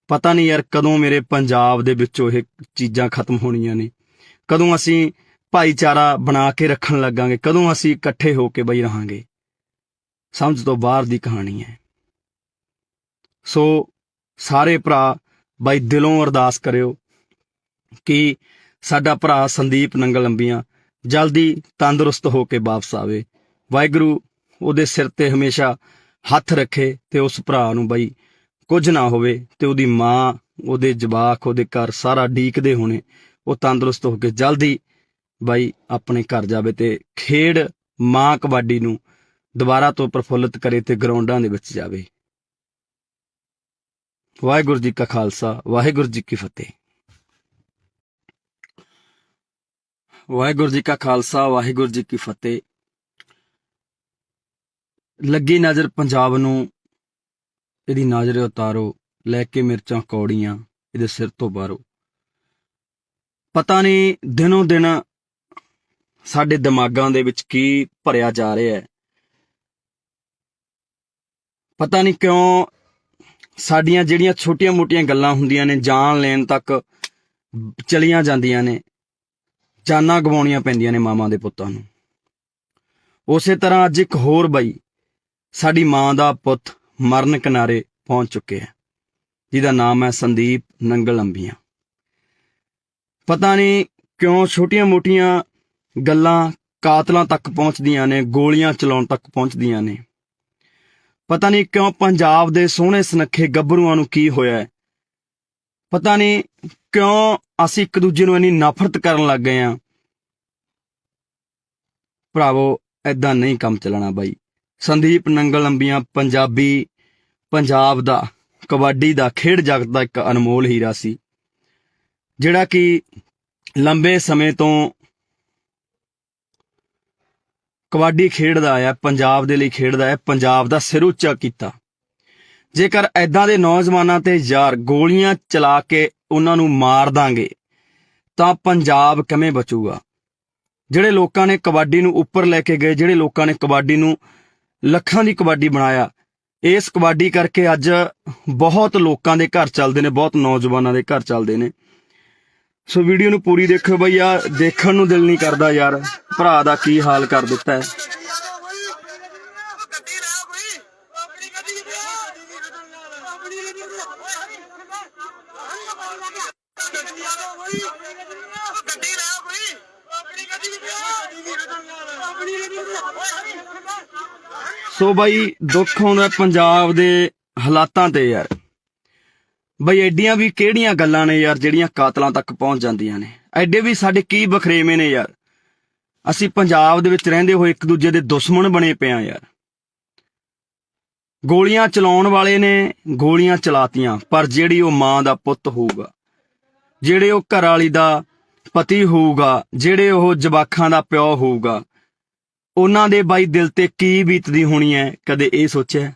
ਪਤਾ ਨਹੀਂ ਯਾਰ ਕਦੋਂ ਮੇਰੇ ਪੰਜਾਬ ਦੇ ਵਿੱਚੋਂ ਇਹ ਚੀਜ਼ਾਂ ਖਤਮ ਹੋਣੀਆਂ ਨੇ, ਕਦੋਂ ਅਸੀਂ ਭਾਈਚਾਰਾ ਬਣਾ ਕੇ ਰੱਖਣ ਲੱਗਾਂਗੇ, ਕਦੋਂ ਅਸੀਂ ਇਕੱਠੇ ਹੋ ਕੇ ਬਈ ਰਹਾਂਗੇ। ਸਮਝ ਤੋਂ ਬਾਹਰ ਦੀ ਕਹਾਣੀ ਹੈ। ਸੋ ਸਾਰੇ ਭਰਾ ਬਾਈ ਦਿਲੋਂ ਅਰਦਾਸ ਕਰਿਓ ਕਿ ਸਾਡਾ ਭਰਾ ਸੰਦੀਪ ਨੰਗਲ ਅੰਬੀਆਂ ਜਲਦੀ ਤੰਦਰੁਸਤ ਹੋ ਕੇ ਵਾਪਸ ਆਵੇ। ਵਾਹਿਗੁਰੂ ਉਹਦੇ ਸਿਰ ਤੇ ਹਮੇਸ਼ਾ ਹੱਥ ਰੱਖੇ ਤੇ ਉਸ ਭਰਾ ਨੂੰ ਬਾਈ ਕੁਝ ਨਾ ਹੋਵੇ, ਤੇ ਉਹਦੀ ਮਾਂ, ਉਹਦੇ ਜਵਾਕ, ਉਹਦੇ ਘਰ ਸਾਰਾ ਡੀਕਦੇ ਹੋਣੇ, ਉਹ ਤੰਦਰੁਸਤ ਹੋ ਕੇ ਜਲਦੀ ਬਾਈ ਆਪਣੇ ਘਰ ਜਾਵੇ ਤੇ ਖੇਡ ਮਾਂ ਕਬੱਡੀ ਨੂੰ ਦੁਬਾਰਾ ਤੋਂ ਪ੍ਰਫੁੱਲਿਤ ਕਰੇ ਤੇ ਗਰਾਊਂਡਾਂ ਦੇ ਵਿੱਚ ਜਾਵੇ। ਵਾਹਿਗੁਰੂ ਜੀ ਕਾ ਖਾਲਸਾ, ਵਾਹਿਗੁਰੂ ਜੀ ਕੀ ਫਤਿਹ। ਵਾਹਿਗੁਰੂ ਜੀ ਕਾ ਖਾਲਸਾ, ਵਾਹਿਗੁਰੂ ਜੀ ਕੀ ਫਤਿਹ। ਲੱਗੀ ਨਜ਼ਰ ਪੰਜਾਬ ਨੂੰ, ਇਹਦੀ ਨਜ਼ਰ ਉਤਾਰੋ, ਲੈ ਕੇ ਮਿਰਚਾਂ ਕੌੜੀਆਂ ਇਹਦੇ ਸਿਰ ਤੋਂ ਬਾਹਰੋ। ਪਤਾ ਨਹੀਂ ਦਿਨੋਂ ਦਿਨ ਸਾਡੇ ਦਿਮਾਗਾਂ ਦੇ ਵਿੱਚ ਕੀ ਭਰਿਆ ਜਾ ਰਿਹਾ ਹੈ। ਪਤਾ ਨਹੀਂ ਕਿਉਂ ਸਾਡੀਆਂ ਜਿਹੜੀਆਂ ਛੋਟੀਆਂ-ਮੋਟੀਆਂ ਗੱਲਾਂ ਹੁੰਦੀਆਂ ਨੇ, ਜਾਨ ਲੈਣ ਤੱਕ ਚਲੀਆਂ ਜਾਂਦੀਆਂ ਨੇ, ਜਾਨਾਂ ਗਵਾਉਣੀਆਂ ਪੈਂਦੀਆਂ ਨੇ ਮਾਵਾਂ ਦੇ ਪੁੱਤਾਂ ਨੂੰ। ਉਸੇ ਤਰ੍ਹਾਂ ਅੱਜ ਇੱਕ ਹੋਰ ਬਾਈ, ਸਾਡੀ ਮਾਂ ਦਾ ਪੁੱਤ ਮਰਨ ਕਿਨਾਰੇ ਪਹੁੰਚ ਚੁੱਕਿਆ, ਜਿਹਦਾ ਨਾਮ ਹੈ ਸੰਦੀਪ ਨੰਗਲ ਅੰਬੀਆਂ। ਪਤਾ ਨਹੀਂ ਕਿਉਂ ਛੋਟੀਆਂ-ਮੋਟੀਆਂ ਗੱਲਾਂ ਕਾਤਲਾਂ ਤੱਕ ਪਹੁੰਚਦੀਆਂ ਨੇ, ਗੋਲੀਆਂ ਚਲਾਉਣ ਤੱਕ ਪਹੁੰਚਦੀਆਂ ਨੇ। ਪਤਾ ਨਹੀਂ ਕਿਉਂ ਪੰਜਾਬ ਦੇ ਸੋਹਣੇ ਸੁਨੱਖੇ ਗੱਭਰੂਆਂ ਨੂੰ ਕੀ ਹੋਇਆ। ਪਤਾ ਨਹੀਂ ਕਿਉਂ ਅਸੀਂ ਇੱਕ ਦੂਜੇ ਨੂੰ ਇੰਨੀ ਨਫ਼ਰਤ ਕਰਨ ਲੱਗ ਗਏ ਆ। ਭਰਾਵੋ ਏਦਾਂ ਨਹੀਂ ਕੰਮ ਚੱਲਣਾ ਬਾਈ। ਸੰਦੀਪ ਨੰਗਲ ਅੰਬੀਆਂ ਪੰਜਾਬ ਦਾ, ਕਬੱਡੀ ਦਾ, ਖੇਡ ਜਗਤ ਦਾ ਇੱਕ ਅਨਮੋਲ ਹੀਰਾ ਸੀ, ਜਿਹੜਾ ਕਿ ਲੰਬੇ ਸਮੇਂ ਤੋਂ ਕਬੱਡੀ ਖੇਡਦਾ ਆਇਆ, ਪੰਜਾਬ ਦੇ ਲਈ ਖੇਡਦਾ ਹੈ, ਪੰਜਾਬ ਦਾ ਸਿਰ ਉੱਚਾ ਕੀਤਾ। ਜੇਕਰ ਐਦਾਂ ਦੇ ਨੌਜਵਾਨਾਂ ਤੇ ਯਾਰ ਗੋਲੀਆਂ ਚਲਾ ਕੇ ਉਹਨਾਂ ਨੂੰ ਮਾਰ ਦਾਂਗੇ ਤਾਂ ਪੰਜਾਬ ਕਿਵੇਂ ਬਚੂਗਾ। ਜਿਹੜੇ ਲੋਕਾਂ ਨੇ ਕਬੱਡੀ ਨੂੰ ਉੱਪਰ ਲੈ ਕੇ ਗਏ, ਜਿਹੜੇ ਲੋਕਾਂ ਨੇ ਕਬੱਡੀ ਨੂੰ ਲੱਖਾਂ ਦੀ ਕਬੱਡੀ ਬਣਾਇਆ, ਇਸ ਕਬੱਡੀ ਕਰਕੇ ਅੱਜ ਬਹੁਤ ਲੋਕਾਂ ਦੇ ਘਰ ਚੱਲਦੇ ਨੇ, ਬਹੁਤ ਨੌਜਵਾਨਾਂ ਦੇ ਘਰ ਚੱਲਦੇ ਨੇ। ਸੋ ਵੀਡੀਓ ਨੂੰ ਪੂਰੀ ਦੇਖਿਓ ਬਈ, ਆ ਦੇਖਣ ਨੂੰ ਦਿਲ ਨਹੀਂ ਕਰਦਾ ਯਾਰ, ਭਰਾ ਦਾ ਕੀ ਹਾਲ ਕਰ ਦਿੱਤਾ ਹੈ। ਸੋ ਬਾਈ ਦੁੱਖ ਆਉਂਦਾ ਪੰਜਾਬ ਦੇ ਹਾਲਾਤਾਂ ਤੇ ਯਾਰ। ਬਈ ਐਡੀਆਂ ਵੀ ਕਿਹੜੀਆਂ ਗੱਲਾਂ ਨੇ ਯਾਰ ਜਿਹੜੀਆਂ ਕਾਤਲਾਂ ਤੱਕ ਪਹੁੰਚ ਜਾਂਦੀਆਂ ਨੇ। ਐਡੇ ਵੀ ਸਾਡੇ ਕੀ ਬਖਰੇਵੇਂ ਨੇ ਯਾਰ। ਅਸੀਂ ਪੰਜਾਬ ਦੇ ਵਿੱਚ ਰਹਿੰਦੇ ਹੋਏ ਇੱਕ ਦੂਜੇ ਦੇ ਦੁਸ਼ਮਣ ਬਣੇ ਪਏ ਆ ਯਾਰ। ਗੋਲੀਆਂ ਚਲਾਉਣ ਵਾਲੇ ਨੇ ਗੋਲੀਆਂ ਚਲਾਤੀਆਂ, ਪਰ ਜਿਹੜੀ ਉਹ ਮਾਂ ਦਾ ਪੁੱਤ ਹੋਊਗਾ, ਜਿਹੜੇ ਉਹ ਘਰ ਵਾਲੀ ਦਾ ਪਤੀ ਹੋਊਗਾ, ਜਿਹੜੇ ਉਹ ਜਵਾਕਾਂ ਦਾ ਪਿਓ ਹੋਊਗਾ, ਉਹਨਾਂ ਦੇ ਬਾਈ ਦਿਲ ਤੇ ਕੀ ਬੀਤਦੀ ਹੋਣੀ ਹੈ, ਕਦੇ ਇਹ ਸੋਚਿਆ?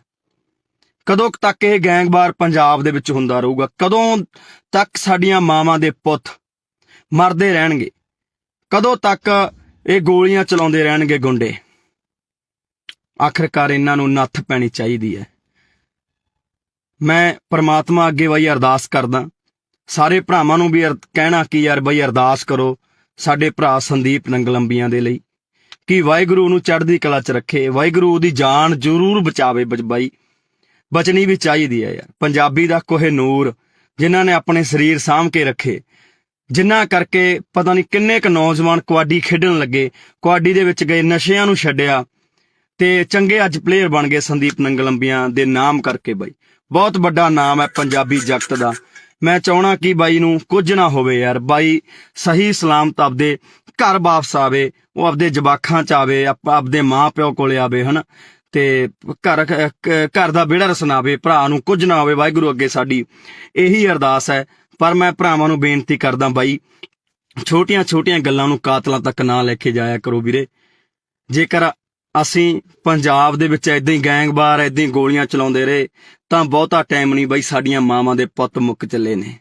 ਕਦੋਂ ਤੱਕ ਇਹ ਗੈਂਗਵਾਰ ਪੰਜਾਬ ਦੇ ਵਿੱਚ ਹੁੰਦਾ ਰਹੂਗਾ? ਕਦੋਂ ਤੱਕ ਸਾਡੀਆਂ ਮਾਵਾਂ ਦੇ ਪੁੱਤ ਮਰਦੇ ਰਹਿਣਗੇ? ਕਦੋਂ ਤੱਕ ਇਹ ਗੋਲੀਆਂ ਚਲਾਉਂਦੇ ਰਹਿਣਗੇ ਗੁੰਡੇ? ਆਖਿਰਕਾਰ ਇਹਨਾਂ ਨੂੰ ਨੱਥ ਪੈਣੀ ਚਾਹੀਦੀ ਹੈ। ਮੈਂ ਪ੍ਰਮਾਤਮਾ ਅੱਗੇ ਬਈ ਅਰਦਾਸ ਕਰਦਾ, ਸਾਰੇ ਭਰਾਵਾਂ ਨੂੰ ਵੀ ਕਹਿਣਾ ਕਿ ਯਾਰ ਬਈ ਅਰਦਾਸ ਕਰੋ ਸਾਡੇ ਭਰਾ ਸੰਦੀਪ ਨੰਗਲ ਅੰਬੀਆਂ ਦੇ ਲਈ, ਕਿ ਵਾਹਿਗੁਰੂ ਨੂੰ ਚੜ੍ਹਦੀ ਕਲਾ 'ਚ ਰੱਖੇ, ਵਾਹਿਗੁਰੂ ਉਹਦੀ ਜਾਨ ਜ਼ਰੂਰ ਬਚਾਵੇ। ਬਾਈ ਬਚਣੀ ਵੀ ਚਾਹੀਦੀ ਹੈ ਯਾਰ। ਪੰਜਾਬੀ ਦਾ ਕੋਹਿਨੂਰ ਜਿਨ੍ਹਾਂ ਨੇ ਆਪਣੇ ਸਰੀਰ ਸਾਂਭ ਕੇ ਰੱਖੇ, ਜਿਨ੍ਹਾਂ ਕਰਕੇ ਪਤਾ ਨਹੀਂ ਕਿੰਨੇ ਕੁ ਨੌਜਵਾਨ ਕਬੱਡੀ ਖੇਡਣ ਲੱਗੇ, ਕਬੱਡੀ ਦੇ ਵਿੱਚ ਗਏ, ਨਸ਼ਿਆਂ ਨੂੰ ਛੱਡਿਆ ਤੇ ਚੰਗੇ ਅੱਜ ਪਲੇਅਰ ਬਣ ਗਏ ਸੰਦੀਪ ਨੰਗਲ ਅੰਬੀਆਂ ਦੇ ਨਾਮ ਕਰਕੇ। ਬਾਈ ਬਹੁਤ ਵੱਡਾ ਨਾਮ ਹੈ ਪੰਜਾਬੀ ਜਗਤ ਦਾ। ਮੈਂ ਚਾਹਣਾ ਕਿ ਬਾਈ ਨੂੰ ਕੁਝ ਨਾ ਹੋਵੇ ਯਾਰ। ਬਾਈ ਸਹੀ ਸਲਾਮਤ ਆਪਦੇ ਘਰ ਵਾਪਸ ਆਵੇ, ਉਹ ਆਪਦੇ ਜਵਾਕਾਂ 'ਚ ਆਵੇ, ਆਪਦੇ ਮਾਂ ਪਿਓ ਕੋਲੇ ਆਵੇ, ਹਨਾ। ਤੇ ਘਰ ਦਾ ਵਿਹੜਾ ਰਸਨਾਵੇ, ਭਰਾ ਨੂੰ ਕੁਝ ਨਾ ਹੋਵੇ। ਵਾਹਿਗੁਰੂ ਅੱਗੇ ਸਾਡੀ ਇਹੀ ਅਰਦਾਸ ਹੈ। ਪਰ ਮੈਂ ਭਰਾਵਾਂ ਨੂੰ ਬੇਨਤੀ ਕਰਦਾ ਬਾਈ, ਛੋਟੀਆਂ ਗੱਲਾਂ ਨੂੰ ਕਾਤਲਾਂ ਤੱਕ ਨਾ ਲੈ ਕੇ ਜਾਇਆ ਕਰੋ ਵੀਰੇ। ਜੇਕਰ ਅਸੀਂ ਪੰਜਾਬ ਦੇ ਵਿੱਚ ਏਦਾਂ ਹੀ ਗੈਂਗਵਾਰ ਏਦਾਂ ਹੀ ਗੋਲੀਆਂ ਚਲਾਉਂਦੇ ਰਹੇ ਤਾਂ ਬਹੁਤਾ ਟਾਈਮ ਨਹੀਂ ਬਾਈ, ਸਾਡੀਆਂ ਮਾਵਾਂ ਦੇ ਪੁੱਤ ਮੁੱਕ ਚੱਲੇ ਨੇ।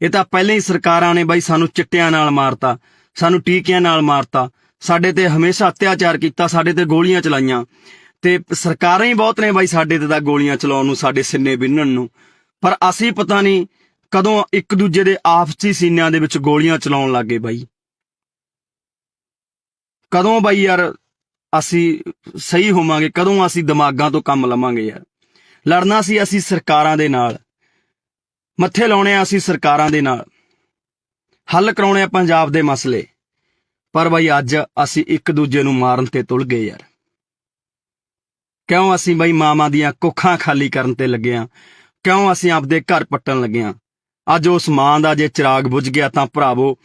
ਇਹ ਤਾਂ ਪਹਿਲਾਂ ਹੀ ਸਰਕਾਰਾਂ ਨੇ ਬਾਈ ਸਾਨੂੰ ਚਿੱਟਿਆਂ ਨਾਲ ਮਾਰਤਾ, ਸਾਨੂੰ ਟੀਕਿਆਂ ਨਾਲ ਮਾਰਤਾ, ਸਾਡੇ ਤੇ ਹਮੇਸ਼ਾ ਅਤਿਆਚਾਰ ਕੀਤਾ, ਸਾਡੇ ਤੇ ਗੋਲੀਆਂ ਚਲਾਈਆਂ। ਤੇ ਸਰਕਾਰਾਂ ਹੀ ਬਹੁਤ ਨੇ ਬਾਈ ਸਾਡੇ ਤੇ ਤਾਂ ਗੋਲੀਆਂ ਚਲਾਉਣ ਨੂੰ, ਸਾਡੇ ਸਿੰਨੇ ਬਿੰਨਣ ਨੂੰ। ਪਰ ਅਸੀਂ ਪਤਾ ਨਹੀਂ ਕਦੋਂ ਇੱਕ ਦੂਜੇ ਦੇ ਆਪਸੀ ਸੀਨਿਆਂ ਦੇ ਵਿੱਚ ਗੋਲੀਆਂ ਚਲਾਉਣ ਲੱਗੇ ਬਾਈ। ਕਦੋਂ ਬਾਈ ਯਾਰ ਅਸੀਂ ਸਹੀ ਹੋਵਾਂਗੇ, ਕਦੋਂ ਅਸੀਂ ਦਿਮਾਗਾਂ ਤੋਂ ਕੰਮ ਲਵਾਂਗੇ ਯਾਰ। ਲੜਨਾ ਸੀ ਅਸੀਂ ਸਰਕਾਰਾਂ ਦੇ ਨਾਲ, ਮੱਥੇ ਲਾਉਣੇ ਆ ਅਸੀਂ ਸਰਕਾਰਾਂ ਦੇ ਨਾਲ, ਹੱਲ ਕਰਾਉਣੇ ਆ ਪੰਜਾਬ ਦੇ ਮਸਲੇ। ਪਰ ਬਾਈ ਅੱਜ ਅਸੀਂ ਇੱਕ ਦੂਜੇ ਨੂੰ ਮਾਰਨ ਤੇ ਤੁਲ ਗਏ ਯਾਰ। ਕਿਉਂ ਅਸੀਂ ਬਾਈ ਮਾਵਾਂ ਦੀਆਂ ਕੁੱਖਾਂ ਖਾਲੀ ਕਰਨ ਤੇ ਲੱਗੇ ਆਂ? ਕਿਉਂ ਅਸੀਂ ਆਪਦੇ ਘਰ ਪੱਟਣ ਲੱਗੇ ਆਂ? ਅੱਜ ਉਸ ਮਾਂ ਦਾ ਜੇ ਚਿਰਾਗ ਬੁਝ ਗਿਆ ਤਾਂ ਭਰਾਵੋ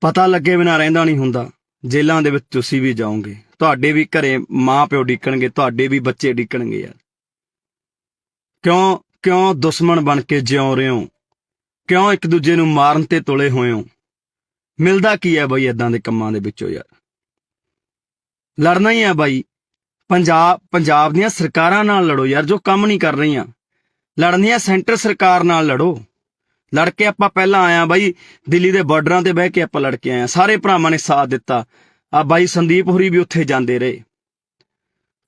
ਪਤਾ ਲੱਗੇ ਬਿਨਾਂ ਰਹਿੰਦਾ ਨਹੀਂ ਹੁੰਦਾ। ਜੇਲ੍ਹਾਂ ਦੇ ਵਿੱਚ ਤੁਸੀਂ ਵੀ ਜਾਓਗੇ, ਤੁਹਾਡੇ ਵੀ ਘਰੇ ਮਾਂ ਪਿਓ ਡਿੱਕਣਗੇ, ਤੁਹਾਡੇ ਵੀ ਬੱਚੇ ਡਿੱਕਣਗੇ ਯਾਰ। ਕਿਉਂ ਦੁਸ਼ਮਣ ਬਣ ਕੇ ਜਿਉਂ ਰਹੇ ਹੋ? ਕਿਉਂ ਇੱਕ ਦੂਜੇ ਨੂੰ ਮਾਰਨ ਤੇ ਤੁਲੇ ਹੋਏ ਹੋ? ਮਿਲਦਾ ਕੀ ਹੈ ਬਾਈ ਏਦਾਂ ਦੇ ਕੰਮਾਂ ਦੇ ਵਿੱਚੋਂ ਯਾਰ? ਲੜਨਾ ਹੀ ਹੈ ਬਾਈ। ਪੰਜਾਬ ਦੀਆਂ ਸਰਕਾਰਾਂ ਨਾਲ ਲੜੋ ਯਾਰ, ਜੋ ਕੰਮ ਨਹੀਂ ਕਰ ਰਹੀਆਂ। ਲੜਨੀ ਹੈ ਸੈਂਟਰ ਸਰਕਾਰ ਨਾਲ ਲੜੋ। ਲੜ ਕੇ ਆਪਾਂ ਪਹਿਲਾਂ ਆਇਆ ਬਾਈ, ਦਿੱਲੀ ਦੇ ਬਾਰਡਰਾਂ ਤੇ ਬਹਿ ਕੇ ਆਪਾਂ ਲੜ ਕੇ ਆਏ। ਸਾਰੇ ਭਰਾਵਾਂ ਨੇ ਸਾਥ ਦਿੱਤਾ। ਆ ਬਾਈ ਸੰਦੀਪ ਹੋਰੀ ਵੀ ਉੱਥੇ ਜਾਂਦੇ ਰਹੇ।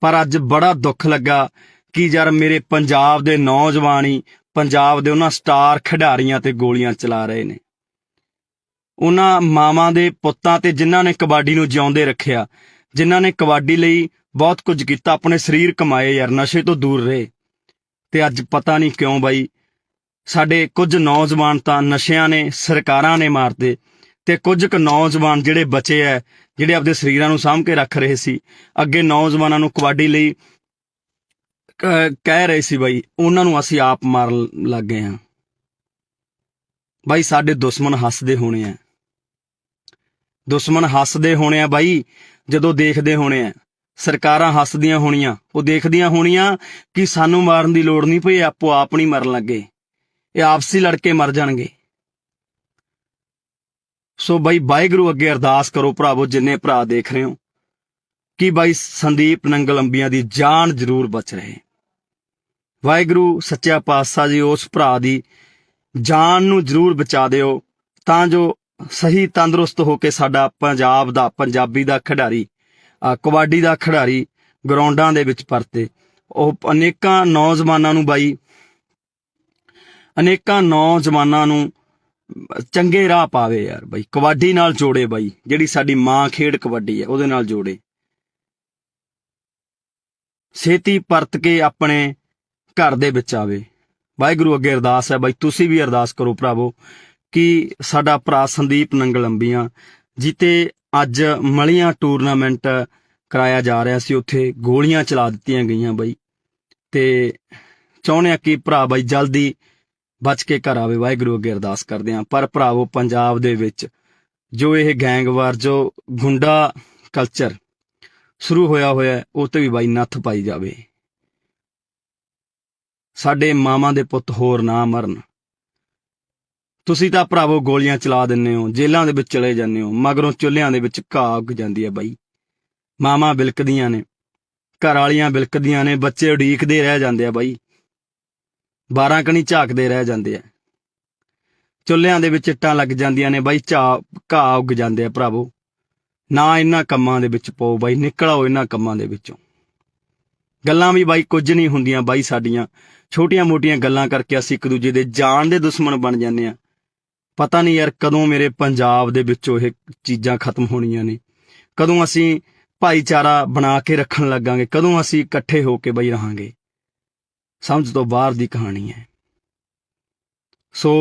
ਪਰ ਅੱਜ ਬੜਾ ਦੁੱਖ ਲੱਗਾ ਕਿ ਯਾਰ ਮੇਰੇ ਪੰਜਾਬ ਦੇ ਨੌਜਵਾਨ ਹੀ ਪੰਜਾਬ ਦੇ ਉਹਨਾਂ ਸਟਾਰ ਖਿਡਾਰੀਆਂ ਤੇ ਗੋਲੀਆਂ ਚਲਾ ਰਹੇ ਨੇ। ਉਹਨਾਂ ਮਾਵਾਂ ਦੇ ਪੁੱਤਾਂ ਤੇ ਜਿਨ੍ਹਾਂ ਨੇ ਕਬੱਡੀ ਨੂੰ ਜਿਉਂਦੇ ਰੱਖਿਆ, ਜਿਨ੍ਹਾਂ ਨੇ ਕਬੱਡੀ ਲਈ ਬਹੁਤ ਕੁਝ ਕੀਤਾ, ਆਪਣੇ ਸਰੀਰ ਕਮਾਏ ਯਾਰ, ਨਸ਼ੇ ਤੋਂ ਦੂਰ ਰਹੇ। ਤੇ ਅੱਜ ਪਤਾ ਨਹੀਂ ਕਿਉਂ ਬਾਈ ਸਾਡੇ ਕੁਝ ਨੌਜਵਾਨ ਤਾਂ ਨਸ਼ਿਆਂ ਨੇ, ਸਰਕਾਰਾਂ ਨੇ ਮਾਰਦੇ, ਤੇ ਕੁਝ ਕੁ ਨੌਜਵਾਨ ਜਿਹੜੇ ਬਚੇ ਐ, ਜਿਹੜੇ ਆਪਦੇ ਸਰੀਰਾਂ ਨੂੰ ਸਾਂਭ ਕੇ ਰੱਖ ਰਹੇ ਸੀ, ਅੱਗੇ ਨੌਜਵਾਨਾਂ ਨੂੰ ਕਬੱਡੀ ਲਈ ਕਹਿ ਰਹੇ ਸੀ ਬਾਈ, ਉਹਨਾਂ ਨੂੰ ਅਸੀਂ ਆਪ ਮਾਰਨ ਲੱਗ ਗਏ ਹਾਂ। ਬਾਈ ਸਾਡੇ ਦੁਸ਼ਮਣ ਹੱਸਦੇ ਹੋਣੇ ਆ, ਦੁਸ਼ਮਣ ਹੱਸਦੇ ਹੋਣੇ ਆ ਬਾਈ, ਜਦੋਂ ਦੇਖਦੇ ਹੋਣੇ ਆ। ਸਰਕਾਰਾਂ ਹੱਸਦੀਆਂ ਹੋਣੀਆਂ, ਉਹ ਦੇਖਦੀਆਂ ਹੋਣੀਆਂ ਕਿ ਸਾਨੂੰ ਮਾਰਨ ਦੀ ਲੋੜ ਨਹੀਂ ਪਈ, ਆਪੋ ਆਪ ਨਹੀਂ ਮਰਨ ਲੱਗੇ, ਇਹ ਆਪਸੀ ਲੜ ਕੇ ਮਰ ਜਾਣਗੇ। ਸੋ ਬਾਈ ਵਾਹਿਗੁਰੂ ਅੱਗੇ ਅਰਦਾਸ ਕਰੋ ਭਰਾਵੋ, ਜਿੰਨੇ ਭਰਾ ਦੇਖ ਰਹੇ ਹੋ, ਕਿ ਬਾਈ ਸੰਦੀਪ ਨੰਗਲ ਅੰਬੀਆਂ ਦੀ ਜਾਨ ਜ਼ਰੂਰ ਬਚ ਰਹੇ। ਵਾਹਿਗੁਰੂ ਸੱਚਾ ਪਾਤਸ਼ਾਹ ਜੀ ਉਸ ਭਰਾ ਦੀ ਜਾਨ ਨੂੰ ਜ਼ਰੂਰ ਬਚਾ ਦਿਓ, ਤਾਂ ਜੋ ਸਹੀ ਤੰਦਰੁਸਤ ਹੋ ਕੇ ਸਾਡਾ ਪੰਜਾਬ ਦਾ, ਪੰਜਾਬੀ ਦਾ ਖਿਡਾਰੀ, ਕਬੱਡੀ ਦਾ ਖਿਡਾਰੀ ਗਰਾਊਂਡਾਂ ਦੇ ਵਿੱਚ ਪਰਤੇ। ਉਹ ਅਨੇਕਾਂ ਨੌਜਵਾਨਾਂ ਨੂੰ ਬਾਈ, ਅਨੇਕਾਂ ਨੌਜਵਾਨਾਂ ਨੂੰ ਚੰਗੇ ਰਾਹ ਪਾਵੇ ਯਾਰ ਬਾਈ, ਕਬੱਡੀ ਨਾਲ ਜੋੜੇ ਬਾਈ, ਜਿਹੜੀ ਸਾਡੀ ਮਾਂ ਖੇਡ ਕਬੱਡੀ ਹੈ ਉਹਦੇ ਨਾਲ ਜੋੜੇ। ਛੇਤੀ ਪਰਤ ਕੇ ਆਪਣੇ ਘਰ ਦੇ ਵਿੱਚ ਆਵੇ। ਵਾਹਿਗੁਰੂ ਅੱਗੇ ਅਰਦਾਸ ਹੈ ਬਾਈ, ਤੁਸੀਂ ਵੀ ਅਰਦਾਸ ਕਰੋ ਭਰਾਵੋ ਕਿ ਸਾਡਾ ਭਰਾ ਸੰਦੀਪ ਨੰਗਲ ਅੰਬੀਆਂ ਜਿੱਤੇ ਅੱਜ ਮਲੀਆਂ ਟੂਰਨਾਮੈਂਟ ਕਰਾਇਆ ਜਾ ਰਿਹਾ ਸੀ, ਉੱਥੇ ਗੋਲੀਆਂ ਚਲਾ ਦਿੱਤੀਆਂ ਗਈਆਂ ਬਾਈ। ਤੇ ਚਾਹੁੰਦੇ ਆ ਕਿ ਭਰਾ ਬਾਈ ਜਲਦੀ ਬਚ ਕੇ ਘਰ ਆਵੇ। ਵਾਹਿਗੁਰੂ ਅੱਗੇ ਅਰਦਾਸ ਕਰਦੇ ਹਾਂ। ਪਰ ਭਰਾਵੋ ਪੰਜਾਬ ਦੇ ਵਿੱਚ ਜੋ ਇਹ ਗੈਂਗਵਾਰ, ਜੋ ਗੁੰਡਾ ਕਲਚਰ ਸ਼ੁਰੂ ਹੋਇਆ ਉਹ ਤੇ ਵੀ ਬਾਈ ਨੱਥ ਪਾਈ ਜਾਵੇ। ਸਾਡੇ ਮਾਵਾਂ ਦੇ ਪੁੱਤ ਹੋਰ ਨਾ ਮਰਨ। ਤੁਸੀਂ ਤਾਂ ਭਰਾਵੋ ਗੋਲੀਆਂ ਚਲਾ ਦਿੰਦੇ ਹੋ, ਜੇਲ੍ਹਾਂ ਦੇ ਵਿੱਚ ਚਲੇ ਜਾਂਦੇ ਹੋ, ਮਗਰੋਂ ਚੁੱਲ੍ਹਿਆਂ ਦੇ ਵਿੱਚ ਘਾਹ ਉੱਗ ਜਾਂਦੀ ਹੈ ਬਾਈ। ਮਾਵਾਂ ਬਿਲਕਦੀਆਂ ਨੇ, ਘਰ ਵਾਲੀਆਂ ਬਿਲਕਦੀਆਂ ਨੇ, ਬੱਚੇ ਉਡੀਕਦੇ ਰਹਿ ਜਾਂਦੇ ਆ ਬਾਈ, 12 ਕਣੀ ਝਾਕਦੇ ਰਹਿ ਜਾਂਦੇ ਆ। ਚੁੱਲ੍ਹਿਆਂ ਦੇ ਵਿੱਚ ਇੱਟਾਂ ਲੱਗ ਜਾਂਦੀਆਂ ਨੇ ਬਾਈ, ਘਾਹ ਉੱਗ ਜਾਂਦੇ ਆ। ਭਰਾਵੋ ਨਾ ਇਹਨਾਂ ਕੰਮਾਂ ਦੇ ਵਿੱਚ ਪਾਓ ਬਾਈ, ਨਿਕਲ ਆਓ ਇਹਨਾਂ ਕੰਮਾਂ ਦੇ ਵਿੱਚੋਂ। ਗੱਲਾਂ ਵੀ ਬਾਈ ਕੁਝ ਨਹੀਂ ਹੁੰਦੀਆਂ ਬਾਈ, ਸਾਡੀਆਂ ਛੋਟੀਆਂ ਮੋਟੀਆਂ ਗੱਲਾਂ ਕਰਕੇ ਅਸੀਂ ਇੱਕ ਦੂਜੇ ਦੇ ਜਾਨ ਦੇ ਦੁਸ਼ਮਣ ਬਣ ਜਾਂਦੇ ਆ। ਪਤਾ ਨਹੀਂ ਯਾਰ ਕਦੋਂ ਮੇਰੇ ਪੰਜਾਬ ਦੇ ਵਿੱਚੋਂ ਇਹ ਚੀਜ਼ਾਂ ਖਤਮ ਹੋਣੀਆਂ ਨੇ, ਕਦੋਂ ਅਸੀਂ ਭਾਈਚਾਰਾ ਬਣਾ ਕੇ ਰੱਖਣ ਲੱਗਾਂਗੇ, ਕਦੋਂ ਅਸੀਂ ਇਕੱਠੇ ਹੋ ਕੇ ਬਾਈ ਰਹਾਂਗੇ। ਸਮਝ ਤੋਂ ਬਾਹਰ ਦੀ ਕਹਾਣੀ ਹੈ। ਸੋ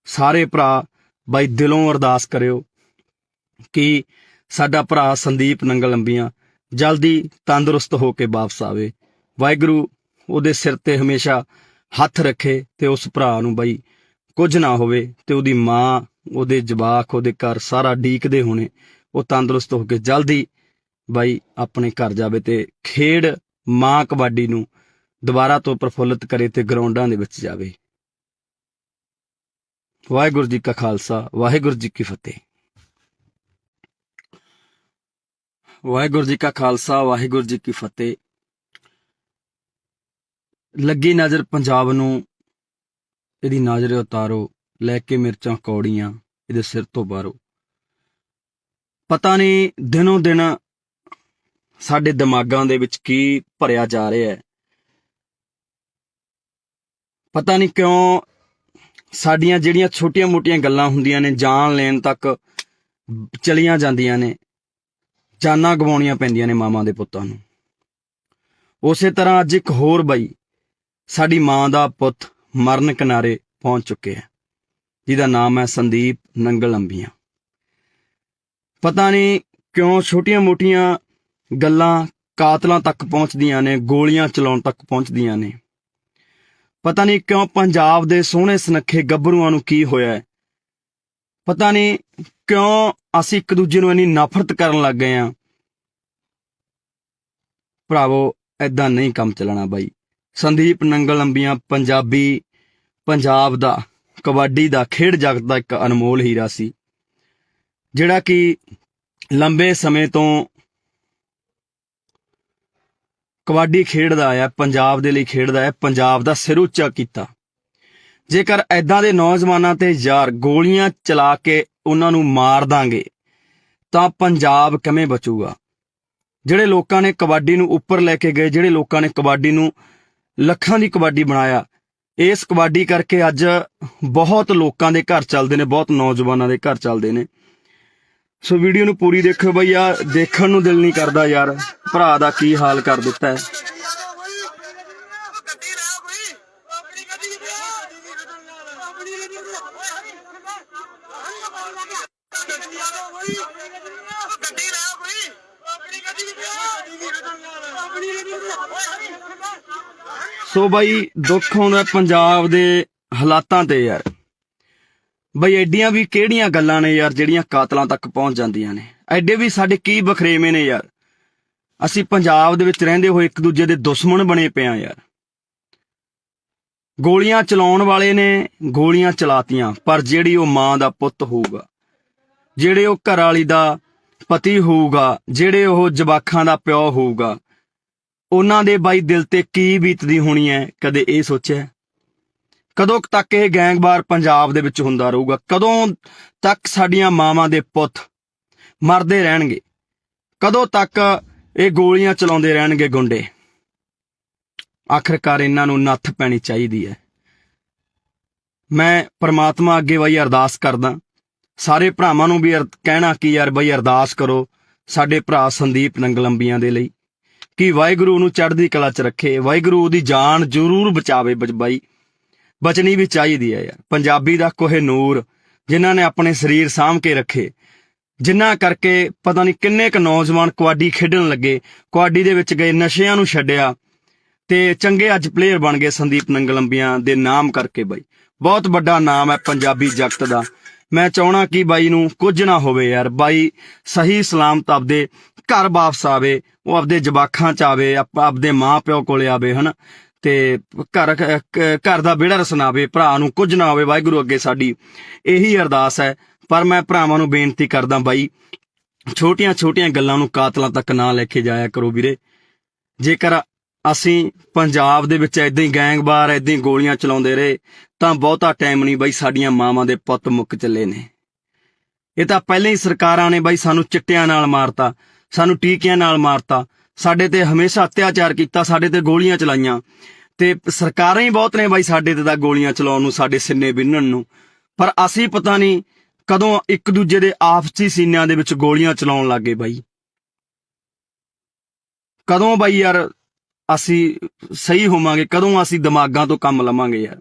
ਸਾਰੇ ਭਰਾ ਬਾਈ ਦਿਲੋਂ ਅਰਦਾਸ ਕਰਿਓ ਕਿ ਸਾਡਾ ਭਰਾ ਸੰਦੀਪ ਨੰਗਲ ਅੰਬੀਆਂ ਜਲਦੀ ਤੰਦਰੁਸਤ ਹੋ ਕੇ ਵਾਪਸ ਆਵੇ। ਵਾਹਿਗੁਰੂ ਉਹਦੇ ਸਿਰ ਤੇ ਹਮੇਸ਼ਾ ਹੱਥ ਰੱਖੇ ਤੇ ਉਸ ਭਰਾ ਨੂੰ ਬਾਈ ਕੁਝ ਨਾ ਹੋਵੇ, ਤੇ ਉਹਦੀ ਮਾਂ, ਉਹਦੇ ਜਵਾਕ, ਉਹਦੇ ਘਰ ਸਾਰਾ ਡੀਕਦੇ ਹੋਣੇ, ਉਹ ਤੰਦਰੁਸਤ ਹੋ ਕੇ ਜਲਦੀ ਬਾਈ ਆਪਣੇ ਘਰ ਜਾਵੇ ਤੇ ਖੇਡ ਮਾਂ ਕਬੱਡੀ ਨੂੰ ਦੁਬਾਰਾ ਤੋਂ ਪ੍ਰਫੁੱਲਤ ਕਰੇ ਤੇ ਗਰਾਊਂਡਾਂ ਦੇ ਵਿੱਚ ਜਾਵੇ। ਵਾਹਿਗੁਰੂ ਜੀ ਕਾ ਖਾਲਸਾ, ਵਾਹਿਗੁਰੂ ਜੀ ਕੀ ਫਤਿਹ। ਵਾਹਿਗੁਰੂ ਜੀ ਕਾ ਖਾਲਸਾ, ਵਾਹਿਗੁਰੂ ਜੀ ਕੀ ਫਤਿਹ। ਲੱਗੀ ਨਜ਼ਰ ਪੰਜਾਬ ਨੂੰ, ਇਹਦੀ ਨਜ਼ਰ ਉਤਾਰੋ, ਲੈ ਕੇ ਮਿਰਚਾਂ ਕੌੜੀਆਂ ਇਹਦੇ ਸਿਰ ਤੋਂ ਬਾਹਰੋ। ਪਤਾ ਨਹੀਂ ਦਿਨੋਂ ਦਿਨ ਸਾਡੇ ਦਿਮਾਗਾਂ ਦੇ ਵਿੱਚ ਕੀ ਭਰਿਆ ਜਾ ਰਿਹਾ ਹੈ। ਪਤਾ ਨਹੀਂ ਕਿਉਂ ਸਾਡੀਆਂ ਜਿਹੜੀਆਂ ਛੋਟੀਆਂ-ਮੋਟੀਆਂ ਗੱਲਾਂ ਹੁੰਦੀਆਂ ਨੇ, ਜਾਨ ਲੈਣ ਤੱਕ ਚਲੀਆਂ ਜਾਂਦੀਆਂ ਨੇ, ਜਾਨਾਂ ਗਵਾਉਣੀਆਂ ਪੈਂਦੀਆਂ ਨੇ ਮਾਵਾਂ ਦੇ ਪੁੱਤਾਂ ਨੂੰ। ਉਸੇ ਤਰ੍ਹਾਂ ਅੱਜ ਇੱਕ ਹੋਰ ਬਾਈ, ਸਾਡੀ ਮਾਂ ਦਾ ਪੁੱਤ ਮਰਨ ਕਿਨਾਰੇ ਪਹੁੰਚ ਚੁੱਕੇ ਹੈ, ਜਿਹਦਾ ਨਾਮ ਹੈ ਸੰਦੀਪ ਨੰਗਲ ਅੰਬੀਆਂ। ਪਤਾ ਨਹੀਂ ਕਿਉਂ ਛੋਟੀਆਂ-ਮੋਟੀਆਂ ਗੱਲਾਂ ਕਾਤਲਾਂ ਤੱਕ ਪਹੁੰਚਦੀਆਂ ਨੇ, ਗੋਲੀਆਂ ਚਲਾਉਣ ਤੱਕ ਪਹੁੰਚਦੀਆਂ ਨੇ। ਪਤਾ ਨਹੀਂ ਕਿਉਂ ਪੰਜਾਬ ਦੇ ਸੋਹਣੇ ਸੁਨੱਖੇ ਗੱਭਰੂਆਂ ਨੂੰ ਕੀ ਹੋਇਆ ਹੈ। ਪਤਾ ਨਹੀਂ ਕਿਉਂ ਅਸੀਂ ਇੱਕ ਦੂਜੇ ਨੂੰ ਇੰਨੀ ਨਫ਼ਰਤ ਕਰਨ ਲੱਗ ਗਏ ਹਾਂ। ਭਰਾਵੋ, ਏਦਾਂ ਨਹੀਂ ਕੰਮ ਚੱਲਣਾ ਬਾਈ। ਸੰਦੀਪ ਨੰਗਲ ਅੰਬੀਆਂ ਪੰਜਾਬ ਦਾ ਕਬੱਡੀ ਦਾ ਖੇਡ ਜਗਤ ਦਾ ਇੱਕ ਅਨਮੋਲ ਹੀਰਾ ਸੀ, ਜਿਹੜਾ ਕਿ ਲੰਬੇ ਸਮੇਂ ਤੋਂ ਕਬੱਡੀ ਖੇਡਦਾ ਆਇਆ, ਪੰਜਾਬ ਦੇ ਲਈ ਖੇਡਦਾ ਹੈ, ਪੰਜਾਬ ਦਾ ਸਿਰ ਉੱਚਾ ਕੀਤਾ। ਜੇਕਰ ਐਦਾਂ ਦੇ ਨੌਜਵਾਨਾਂ ਤੇ ਯਾਰ ਗੋਲੀਆਂ ਚਲਾ ਕੇ ਉਹਨਾਂ ਨੂੰ ਮਾਰ ਦਾਂਗੇ ਤਾਂ ਪੰਜਾਬ ਕਿਵੇਂ ਬਚੂਗਾ? ਜਿਹੜੇ ਲੋਕਾਂ ਨੇ ਕਬੱਡੀ ਨੂੰ ਉੱਪਰ ਲੈ ਕੇ ਗਏ, ਜਿਹੜੇ ਲੋਕਾਂ ਨੇ ਕਬੱਡੀ ਨੂੰ ਲੱਖਾਂ ਦੀ ਕਬੱਡੀ ਬਣਾਇਆ, ਇਸ ਕਬੱਡੀ ਕਰਕੇ ਅੱਜ ਬਹੁਤ ਲੋਕਾਂ ਦੇ ਘਰ ਚੱਲਦੇ ਨੇ, ਬਹੁਤ ਨੌਜਵਾਨਾਂ ਦੇ ਘਰ ਚੱਲਦੇ ਨੇ। ਸੋ ਵੀਡੀਓ ਨੂੰ ਪੂਰੀ ਦੇਖਿਓ ਬਈ, ਆ ਦੇਖਣ ਨੂੰ ਦਿਲ ਨਹੀਂ ਕਰਦਾ ਯਾਰ, ਭਰਾ ਦਾ ਕੀ ਹਾਲ ਕਰ ਦਿੱਤਾ ਹੈ। ਸੋ ਬਾਈ ਦੁੱਖ ਆਉਂਦਾ ਪੰਜਾਬ ਦੇ ਹਾਲਾਤਾਂ ਤੇ ਯਾਰ। ਬਈ ਐਡੀਆਂ ਵੀ ਕਿਹੜੀਆਂ ਗੱਲਾਂ ਨੇ ਯਾਰ ਜਿਹੜੀਆਂ ਕਾਤਲਾਂ ਤੱਕ ਪਹੁੰਚ ਜਾਂਦੀਆਂ ਨੇ? ਐਡੇ ਵੀ ਸਾਡੇ ਕੀ ਬਖਰੇਵੇਂ ਨੇ ਯਾਰ? ਅਸੀਂ ਪੰਜਾਬ ਦੇ ਵਿੱਚ ਰਹਿੰਦੇ ਹੋਏ ਇੱਕ ਦੂਜੇ ਦੇ ਦੁਸ਼ਮਣ ਬਣੇ ਪਏ ਆ ਯਾਰ। ਗੋਲੀਆਂ ਚਲਾਉਣ ਵਾਲੇ ਨੇ ਗੋਲੀਆਂ ਚਲਾਤੀਆਂ, ਪਰ ਜਿਹੜੀ ਉਹ ਮਾਂ ਦਾ ਪੁੱਤ ਹੋਊਗਾ, ਜਿਹੜੇ ਉਹ ਘਰ ਵਾਲੀ ਦਾ ਪਤੀ ਹੋਊਗਾ, ਜਿਹੜੇ ਉਹ ਜਵਾਕਾਂ ਦਾ ਪਿਓ ਹੋਊਗਾ, ਉਹਨਾਂ ਦੇ ਬਾਈ ਦਿਲ ਤੇ ਕੀ ਬੀਤਦੀ ਹੋਣੀ ਹੈ? ਕਦੇ ਇਹ ਸੋਚਿਆ? ਕਦੋਂ ਤੱਕ ਇਹ ਗੈਂਗਵਾਰ ਪੰਜਾਬ ਦੇ ਵਿੱਚ ਹੁੰਦਾ ਰਹੂਗਾ? ਕਦੋਂ ਤੱਕ ਸਾਡੀਆਂ ਮਾਵਾਂ ਦੇ ਪੁੱਤ ਮਰਦੇ ਰਹਿਣਗੇ? ਕਦੋਂ ਤੱਕ ਇਹ ਗੋਲੀਆਂ ਚਲਾਉਂਦੇ ਰਹਿਣਗੇ ਗੁੰਡੇ? ਆਖਰਕਾਰ ਇਹਨਾਂ ਨੂੰ ਨੱਥ ਪੈਣੀ ਚਾਹੀਦੀ ਹੈ। ਮੈਂ ਪ੍ਰਮਾਤਮਾ ਅੱਗੇ ਬਈ ਅਰਦਾਸ ਕਰਦਾ, ਸਾਰੇ ਭਰਾਵਾਂ ਨੂੰ ਵੀ ਕਹਿਣਾ ਕਿ ਯਾਰ ਬਈ ਅਰਦਾਸ ਕਰੋ ਸਾਡੇ ਭਰਾ ਸੰਦੀਪ ਨੰਗਲ ਅੰਬੀਆਂ ਦੇ ਲਈ, ਕਿ ਵਾਹਿਗੁਰੂ ਨੂੰ ਚੜ੍ਹਦੀ ਕਲਾ 'ਚ ਰੱਖੇ, ਵਾਹਿਗੁਰੂ ਉਹਦੀ ਜਾਨ ਜ਼ਰੂਰ ਬਚਾਵੇ। ਬਾਈ ਬਚਣੀ ਵੀ ਚਾਹੀਦੀ ਹੈ ਯਾਰ। ਪੰਜਾਬੀ ਦਾ ਕੋਹਿਨੂਰ ਜਿਨ੍ਹਾਂ ਨੇ ਆਪਣੇ ਸਰੀਰ ਸਾਂਭ ਕੇ ਰੱਖੇ, ਜਿਨ੍ਹਾਂ ਕਰਕੇ ਪਤਾ ਨਹੀਂ ਕਿੰਨੇ ਕੁ ਨੌਜਵਾਨ ਕਬੱਡੀ ਖੇਡਣ ਲੱਗੇ, ਕਬੱਡੀ ਦੇ ਵਿੱਚ ਗਏ, ਨਸ਼ਿਆਂ ਨੂੰ ਛੱਡਿਆ ਤੇ ਚੰਗੇ ਅੱਜ ਪਲੇਅਰ ਬਣ ਗਏ ਸੰਦੀਪ ਨੰਗਲ ਅੰਬੀਆਂ ਦੇ ਨਾਮ ਕਰਕੇ। ਬਾਈ ਬਹੁਤ ਵੱਡਾ ਨਾਮ ਹੈ ਪੰਜਾਬੀ ਜਗਤ ਦਾ। ਮੈਂ ਚਾਹਣਾ ਕਿ ਬਾਈ ਨੂੰ ਕੁਝ ਨਾ ਹੋਵੇ ਯਾਰ। ਬਾਈ ਸਹੀ ਸਲਾਮਤ ਆਪਦੇ ਘਰ ਵਾਪਸ ਆਵੇ, ਉਹ ਆਪਦੇ ਜਵਾਕਾਂ 'ਚ ਆਵੇ, ਆਪਦੇ ਮਾਂ ਪਿਓ ਕੋਲੇ ਆਵੇ, ਹਨਾ, ਤੇ ਘਰ ਦਾ ਵਿਹੜਾ ਰਸਨਾਵੇ, ਭਰਾ ਨੂੰ ਕੁਝ ਨਾ ਹੋਵੇ। ਵਾਹਿਗੁਰੂ ਅੱਗੇ ਸਾਡੀ ਇਹੀ ਅਰਦਾਸ ਹੈ। ਪਰ ਮੈਂ ਭਰਾਵਾਂ ਨੂੰ ਬੇਨਤੀ ਕਰਦਾ ਬਾਈ, ਛੋਟੀਆਂ ਗੱਲਾਂ ਨੂੰ ਕਾਤਲਾਂ ਤੱਕ ਨਾ ਲੈ ਕੇ ਜਾਇਆ ਕਰੋ ਵੀਰੇ। ਜੇਕਰ ਅਸੀਂ ਪੰਜਾਬ ਦੇ ਵਿੱਚ ਏਦਾਂ ਹੀ ਗੈਂਗਵਾਰ ਏਦਾਂ ਹੀ ਗੋਲੀਆਂ ਚਲਾਉਂਦੇ ਰਹੇ ਤਾਂ ਬਹੁਤਾ ਟਾਈਮ ਨਹੀਂ ਬਾਈ, ਸਾਡੀਆਂ ਮਾਵਾਂ ਦੇ ਪੁੱਤ ਮੁੱਕ ਚੱਲੇ ਨੇ। ਇਹ ਤਾਂ ਪਹਿਲਾਂ ਹੀ ਸਰਕਾਰਾਂ ਨੇ ਬਾਈ ਸਾਨੂੰ ਚਿੱਟਿਆਂ ਨਾਲ ਮਾਰਤਾ, ਸਾਨੂੰ ਟੀਕਿਆਂ ਨਾਲ ਮਾਰਤਾ, ਸਾਡੇ ਤੇ ਹਮੇਸ਼ਾ ਅਤਿਆਚਾਰ ਕੀਤਾ, ਸਾਡੇ ਤੇ ਗੋਲੀਆਂ ਚਲਾਈਆਂ, ਤੇ ਸਰਕਾਰਾਂ ਹੀ ਬਹੁਤ ਨੇ ਬਾਈ ਸਾਡੇ ਤੇ ਤਾਂ ਗੋਲੀਆਂ ਚਲਾਉਣ ਨੂੰ, ਸਾਡੇ ਸਿੰਨੇ ਬਿੰਨਣ ਨੂੰ। ਪਰ ਅਸੀਂ ਪਤਾ ਨਹੀਂ ਕਦੋਂ ਇੱਕ ਦੂਜੇ ਦੇ ਆਪਸੀ ਸੀਨਿਆਂ ਦੇ ਵਿੱਚ ਗੋਲੀਆਂ ਚਲਾਉਣ ਲੱਗ ਗਏ ਬਾਈ। ਕਦੋਂ ਬਾਈ ਯਾਰ ਅਸੀਂ ਸਹੀ ਹੋਵਾਂਗੇ? ਕਦੋਂ ਅਸੀਂ ਦਿਮਾਗਾਂ ਤੋਂ ਕੰਮ ਲਵਾਂਗੇ ਯਾਰ?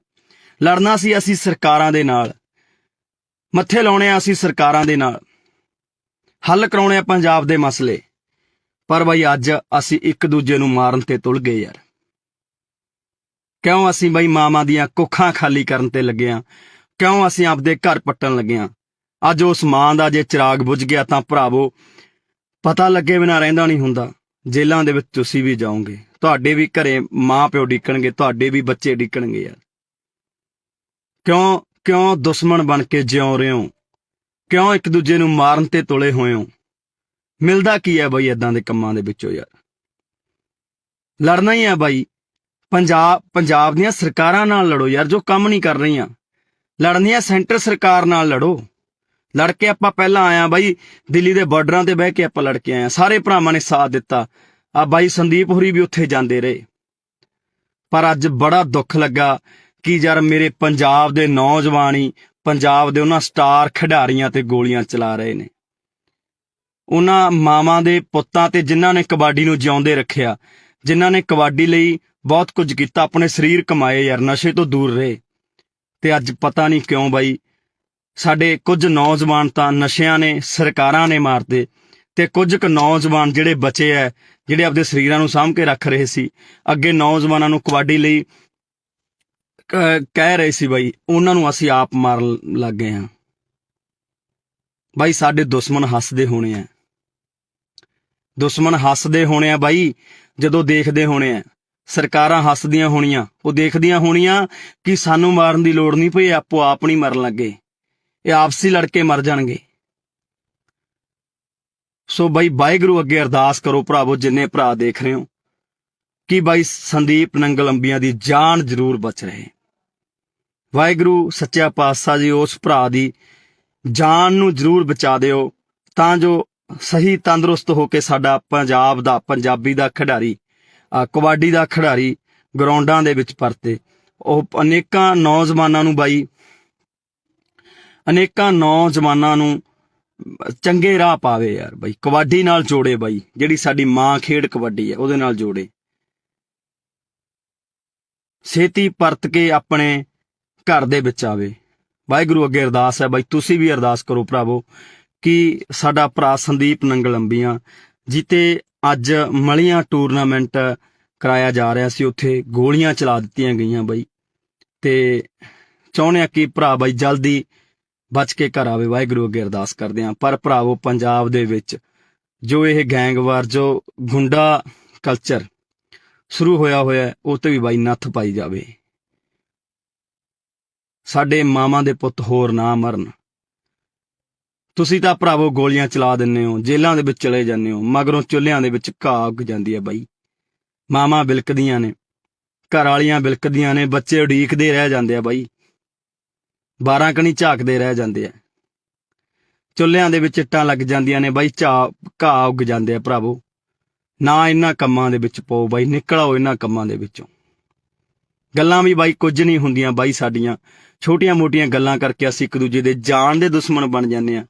ਲੜਨਾ ਸੀ ਅਸੀਂ ਸਰਕਾਰਾਂ ਦੇ ਨਾਲ, ਮੱਥੇ ਲਾਉਣੇ ਆ ਅਸੀਂ ਸਰਕਾਰਾਂ ਦੇ ਨਾਲ, ਹੱਲ ਕਰਾਉਣੇ ਆ ਪੰਜਾਬ ਦੇ ਮਸਲੇ। ਪਰ ਬਾਈ ਅੱਜ ਅਸੀਂ ਇੱਕ ਦੂਜੇ ਨੂੰ ਮਾਰਨ ਤੇ ਤੁਲ ਗਏ ਯਾਰ। ਕਿਉਂ ਅਸੀਂ ਬਾਈ ਮਾਵਾਂ ਦੀਆਂ ਕੁੱਖਾਂ ਖਾਲੀ ਕਰਨ ਤੇ ਲੱਗੇ ਆ? ਕਿਉਂ ਅਸੀਂ ਆਪਦੇ ਘਰ ਪੱਟਣ ਲੱਗੇ ਆ? ਅੱਜ ਉਸ ਮਾਂ ਦਾ ਜੇ ਚਿਰਾਗ ਬੁਝ ਗਿਆ ਤਾਂ ਭਰਾਵੋ ਪਤਾ ਲੱਗੇ ਬਿਨਾਂ ਰਹਿੰਦਾ ਨਹੀਂ ਹੁੰਦਾ। ਜੇਲ੍ਹਾਂ ਦੇ ਵਿੱਚ ਤੁਸੀਂ ਵੀ ਜਾਓਗੇ, ਤੁਹਾਡੇ ਵੀ ਘਰੇ ਮਾਂ ਪਿਓ ਡਿੱਕਣਗੇ, ਤੁਹਾਡੇ ਵੀ ਬੱਚੇ ਡਿੱਕਣਗੇ ਯਾਰ। ਕਿਉਂ ਦੁਸ਼ਮਣ ਬਣ ਕੇ ਜਿਉ ਰਹੇ ਹੋ? ਕਿਉਂ ਇੱਕ ਦੂਜੇ ਨੂੰ ਮਾਰਨ ਤੇ ਤੁਲੇ ਹੋਏ ਹੋ? ਮਿਲਦਾ ਕੀ ਹੈ ਬਾਈ ਏਦਾਂ ਦੇ ਕੰਮਾਂ ਦੇ ਵਿੱਚੋਂ ਯਾਰ? ਲੜਨਾ ਹੀ ਆ ਬਾਈ। ਪੰਜਾਬ ਦੀਆਂ ਸਰਕਾਰਾਂ ਨਾਲ ਲੜੋ ਯਾਰ, ਜੋ ਕੰਮ ਨਹੀਂ ਕਰ ਰਹੀਆਂ। ਲੜਨੀ ਆ ਸੈਂਟਰ ਸਰਕਾਰ ਨਾਲ ਲੜੋ। ਲੜ ਕੇ ਆਪਾਂ ਪਹਿਲਾਂ ਆਇਆ ਬਾਈ, ਦਿੱਲੀ ਦੇ ਬਾਰਡਰਾਂ ਤੇ ਬਹਿ ਕੇ ਆਪਾਂ ਲੜ ਕੇ ਆਏ, ਸਾਰੇ ਭਰਾਵਾਂ ਨੇ ਸਾਥ ਦਿੱਤਾ। ਆ ਬਾਈ ਸੰਦੀਪ ਹੋਰੀ ਵੀ ਉੱਥੇ ਜਾਂਦੇ ਰਹੇ। ਪਰ ਅੱਜ ਬੜਾ ਦੁੱਖ ਲੱਗਾ ਕਿ ਯਾਰ ਮੇਰੇ ਪੰਜਾਬ ਦੇ ਨੌਜਵਾਨ ਹੀ ਪੰਜਾਬ ਦੇ ਉਹਨਾਂ ਸਟਾਰ ਖਿਡਾਰੀਆਂ ਤੇ ਗੋਲੀਆਂ ਚਲਾ ਰਹੇ ਨੇ। ਉਹਨਾਂ ਮਾਵਾਂ ਦੇ ਪੁੱਤਾਂ ਤੇ ਜਿਨ੍ਹਾਂ ਨੇ ਕਬੱਡੀ ਨੂੰ ਜਿਉਂਦੇ ਰੱਖਿਆ, ਜਿਨ੍ਹਾਂ ਨੇ ਕਬੱਡੀ ਲਈ ਬਹੁਤ ਕੁਝ ਕੀਤਾ, ਆਪਣੇ ਸਰੀਰ ਕਮਾਏ ਯਾਰ, ਨਸ਼ੇ ਤੋਂ ਦੂਰ ਰਹੇ। ਤੇ ਅੱਜ ਪਤਾ ਨਹੀਂ ਕਿਉਂ ਬਾਈ ਸਾਡੇ ਕੁਝ ਨੌਜਵਾਨ ਤਾਂ ਨਸ਼ਿਆਂ ਨੇ, ਸਰਕਾਰਾਂ ਨੇ ਮਾਰਦੇ, ਤੇ ਕੁਝ ਕੁ ਨੌਜਵਾਨ ਜਿਹੜੇ ਬਚੇ ਐ, ਜਿਹੜੇ ਆਪਦੇ ਸਰੀਰਾਂ ਨੂੰ ਸਾਂਭ ਕੇ ਰੱਖ ਰਹੇ ਸੀ, ਅੱਗੇ ਨੌਜਵਾਨਾਂ ਨੂੰ ਕਬੱਡੀ ਲਈ ਕਹਿ ਰਹੇ ਸੀ ਬਾਈ, ਉਹਨਾਂ ਨੂੰ ਅਸੀਂ ਆਪ ਮਾਰਨ ਲੱਗ ਗਏ ਹਾਂ। ਬਾਈ ਸਾਡੇ ਦੁਸ਼ਮਣ ਹੱਸਦੇ ਹੋਣੇ ਆ, ਦੁਸ਼ਮਣ ਹੱਸਦੇ ਹੋਣੇ ਆ ਬਾਈ, ਜਦੋਂ ਦੇਖਦੇ ਹੋਣੇ ਆ। ਸਰਕਾਰਾਂ ਹੱਸਦੀਆਂ ਹੋਣੀਆਂ, ਉਹ ਦੇਖਦੀਆਂ ਹੋਣੀਆਂ ਕਿ ਸਾਨੂੰ ਮਾਰਨ ਦੀ ਲੋੜ ਨਹੀਂ ਪਈ, ਆਪੋ ਆਪ ਨਹੀਂ ਮਰਨ ਲੱਗੇ, ਇਹ ਆਪਸੀ ਲੜ ਕੇ ਮਰ ਜਾਣਗੇ। ਸੋ ਬਾਈ ਵਾਹਿਗੁਰੂ ਅੱਗੇ ਅਰਦਾਸ ਕਰੋ ਭਰਾਵੋ, ਜਿੰਨੇ ਭਰਾ ਦੇਖ ਰਹੇ ਹੋ, ਕਿ ਬਾਈ ਸੰਦੀਪ ਨੰਗਲ ਅੰਬੀਆਂ ਦੀ ਜਾਨ ਜ਼ਰੂਰ ਬਚ ਰਹੇ। ਵਾਹਿਗੁਰੂ ਸੱਚਾ ਪਾਤਸ਼ਾਹ ਜੀ ਉਸ ਭਰਾ ਦੀ ਜਾਨ ਨੂੰ ਜ਼ਰੂਰ ਬਚਾ ਦਿਓ, ਤਾਂ ਜੋ ਸਹੀ ਤੰਦਰੁਸਤ ਹੋ ਕੇ ਸਾਡਾ ਪੰਜਾਬ ਦਾ, ਪੰਜਾਬੀ ਦਾ ਖਿਡਾਰੀ, ਕਬੱਡੀ ਦਾ ਖਿਡਾਰੀ ਗਰਾਊਂਡਾਂ ਦੇ ਵਿੱਚ ਪਰਤੇ। ਉਹ ਅਨੇਕਾਂ ਨੌਜਵਾਨਾਂ ਨੂੰ ਬਾਈ, ਅਨੇਕਾਂ ਨੌਜਵਾਨਾਂ ਨੂੰ ਚੰਗੇ ਰਾਹ ਪਾਵੇ ਯਾਰ ਬਾਈ, ਕਬੱਡੀ ਨਾਲ ਜੋੜੇ ਬਾਈ, ਜਿਹੜੀ ਸਾਡੀ ਮਾਂ ਖੇਡ ਕਬੱਡੀ ਹੈ ਉਹਦੇ ਨਾਲ ਜੋੜੇ। ਛੇਤੀ ਪਰਤ ਕੇ ਆਪਣੇ ਘਰ ਦੇ ਵਿੱਚ ਆਵੇ। ਵਾਹਿਗੁਰੂ ਅੱਗੇ ਅਰਦਾਸ ਹੈ ਬਾਈ, ਤੁਸੀਂ ਵੀ ਅਰਦਾਸ ਕਰੋ ਭਰਾਵੋ, ਕਿ ਸਾਡਾ ਭਰਾ ਸੰਦੀਪ ਨੰਗਲ ਅੰਬੀਆਂ ਜਿੱਤੇ ਅੱਜ ਮਲੀਆਂ ਟੂਰਨਾਮੈਂਟ ਕਰਾਇਆ ਜਾ ਰਿਹਾ ਸੀ, ਉੱਥੇ ਗੋਲੀਆਂ ਚਲਾ ਦਿੱਤੀਆਂ ਗਈਆਂ ਬਾਈ, ਤੇ ਚਾਹੁੰਦੇ ਆ ਕਿ ਭਰਾ ਬਾਈ ਜਲਦੀ ਬਚ ਕੇ ਘਰ ਆਵੇ। ਵਾਹਿਗੁਰੂ ਅੱਗੇ ਅਰਦਾਸ ਕਰਦੇ ਹਾਂ। ਪਰ ਭਰਾਵੋ ਪੰਜਾਬ ਦੇ ਵਿੱਚ ਜੋ ਇਹ ਗੈਂਗਵਾਰ, ਜੋ ਗੁੰਡਾ ਕਲਚਰ ਸ਼ੁਰੂ ਹੋਇਆ ਉਹ ਤੇ ਵੀ ਬਾਈ ਨੱਥ ਪਾਈ ਜਾਵੇ। ਸਾਡੇ ਮਾਵਾਂ ਦੇ ਪੁੱਤ ਹੋਰ ਨਾ ਮਰਨ। ਤੁਸੀਂ ਤਾਂ ਭਰਾਵੋ ਗੋਲੀਆਂ ਚਲਾ ਦਿੰਦੇ ਹੋ, ਜੇਲ੍ਹਾਂ ਦੇ ਵਿੱਚ ਚਲੇ ਜਾਂਦੇ ਹੋ, ਮਗਰੋਂ ਚੁੱਲ੍ਹਿਆਂ ਦੇ ਵਿੱਚ ਘਾਹ ਉੱਗ ਜਾਂਦੀ ਹੈ ਬਾਈ। ਮਾਵਾਂ ਬਿਲਕਦੀਆਂ ਨੇ, ਘਰ ਵਾਲੀਆਂ ਬਿਲਕਦੀਆਂ ਨੇ, ਬੱਚੇ ਉਡੀਕਦੇ ਰਹਿ ਜਾਂਦੇ ਆ ਬਾਈ, 12 ਕਣੀ ਝਾਕਦੇ ਰਹਿ ਜਾਂਦੇ ਆ, ਚੁੱਲ੍ਹਿਆਂ ਦੇ ਵਿੱਚ ਇੱਟਾਂ ਲੱਗ ਜਾਂਦੀਆਂ ਨੇ ਬਾਈ, ਘਾਹ ਉੱਗ ਜਾਂਦੇ ਆ। ਭਰਾਵੋ ਨਾ ਇਹਨਾਂ ਕੰਮਾਂ ਦੇ ਵਿੱਚ ਪਾਓ ਬਾਈ, ਨਿਕਲੋ ਇਹਨਾਂ ਕੰਮਾਂ ਦੇ ਵਿੱਚੋਂ। ਗੱਲਾਂ ਵੀ ਬਾਈ ਕੁਝ ਨਹੀਂ ਹੁੰਦੀਆਂ ਬਾਈ, ਸਾਡੀਆਂ ਛੋਟੀਆਂ ਮੋਟੀਆਂ ਗੱਲਾਂ ਕਰਕੇ ਅਸੀਂ ਇੱਕ ਦੂਜੇ ਦੇ ਜਾਨ ਦੇ ਦੁਸ਼ਮਣ ਬਣ ਜਾਂਦੇ ਆ।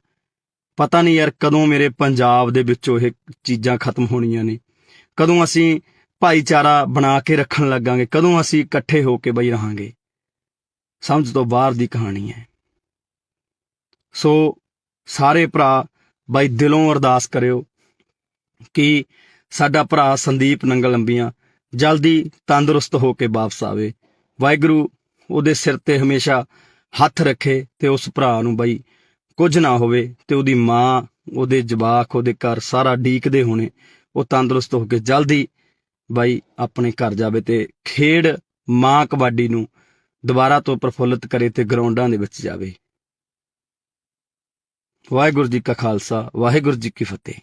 ਪਤਾ ਨਹੀਂ ਯਾਰ ਕਦੋਂ ਮੇਰੇ ਪੰਜਾਬ ਦੇ ਵਿੱਚੋਂ ਇਹ ਚੀਜ਼ਾਂ ਖਤਮ ਹੋਣੀਆਂ ਨੇ, ਕਦੋਂ ਅਸੀਂ ਭਾਈਚਾਰਾ ਬਣਾ ਕੇ ਰੱਖਣ ਲੱਗਾਂਗੇ, ਕਦੋਂ ਅਸੀਂ ਇਕੱਠੇ ਹੋ ਕੇ ਬਈ ਰਹਾਂਗੇ। ਸਮਝ ਤੋਂ ਬਾਹਰ ਦੀ ਕਹਾਣੀ ਹੈ। ਸੋ ਸਾਰੇ ਭਰਾ ਬਾਈ ਦਿਲੋਂ ਅਰਦਾਸ ਕਰਿਓ ਕਿ ਸਾਡਾ ਭਰਾ ਸੰਦੀਪ ਨੰਗਲ ਅੰਬੀਆਂ ਜਲਦੀ ਤੰਦਰੁਸਤ ਹੋ ਕੇ ਵਾਪਸ ਆਵੇ। ਵਾਹਿਗੁਰੂ ਉਹਦੇ ਸਿਰ ਤੇ ਹਮੇਸ਼ਾ ਹੱਥ ਰੱਖੇ ਤੇ ਉਸ ਭਰਾ ਨੂੰ ਬਾਈ ਕੁਝ ਨਾ ਹੋਵੇ, ਤੇ ਉਹਦੀ ਮਾਂ, ਉਹਦੇ ਜਵਾਕ, ਉਹਦੇ ਘਰ ਸਾਰਾ ਡੀਕਦੇ ਹੋਣੇ, ਉਹ ਤੰਦਰੁਸਤ ਹੋ ਕੇ ਜਲਦੀ ਬਾਈ ਆਪਣੇ ਘਰ ਜਾਵੇ ਤੇ ਖੇਡ ਮਾਂ ਕਬੱਡੀ ਨੂੰ ਦੁਬਾਰਾ ਤੋਂ ਪ੍ਰਫੁੱਲਿਤ ਕਰੇ ਤੇ ਗਰਾਊਂਡਾਂ ਦੇ ਵਿੱਚ ਜਾਵੇ। ਵਾਹਿਗੁਰੂ ਜੀ ਕਾ ਖਾਲਸਾ, ਵਾਹਿਗੁਰੂ ਜੀ ਕੀ ਫਤਿਹ।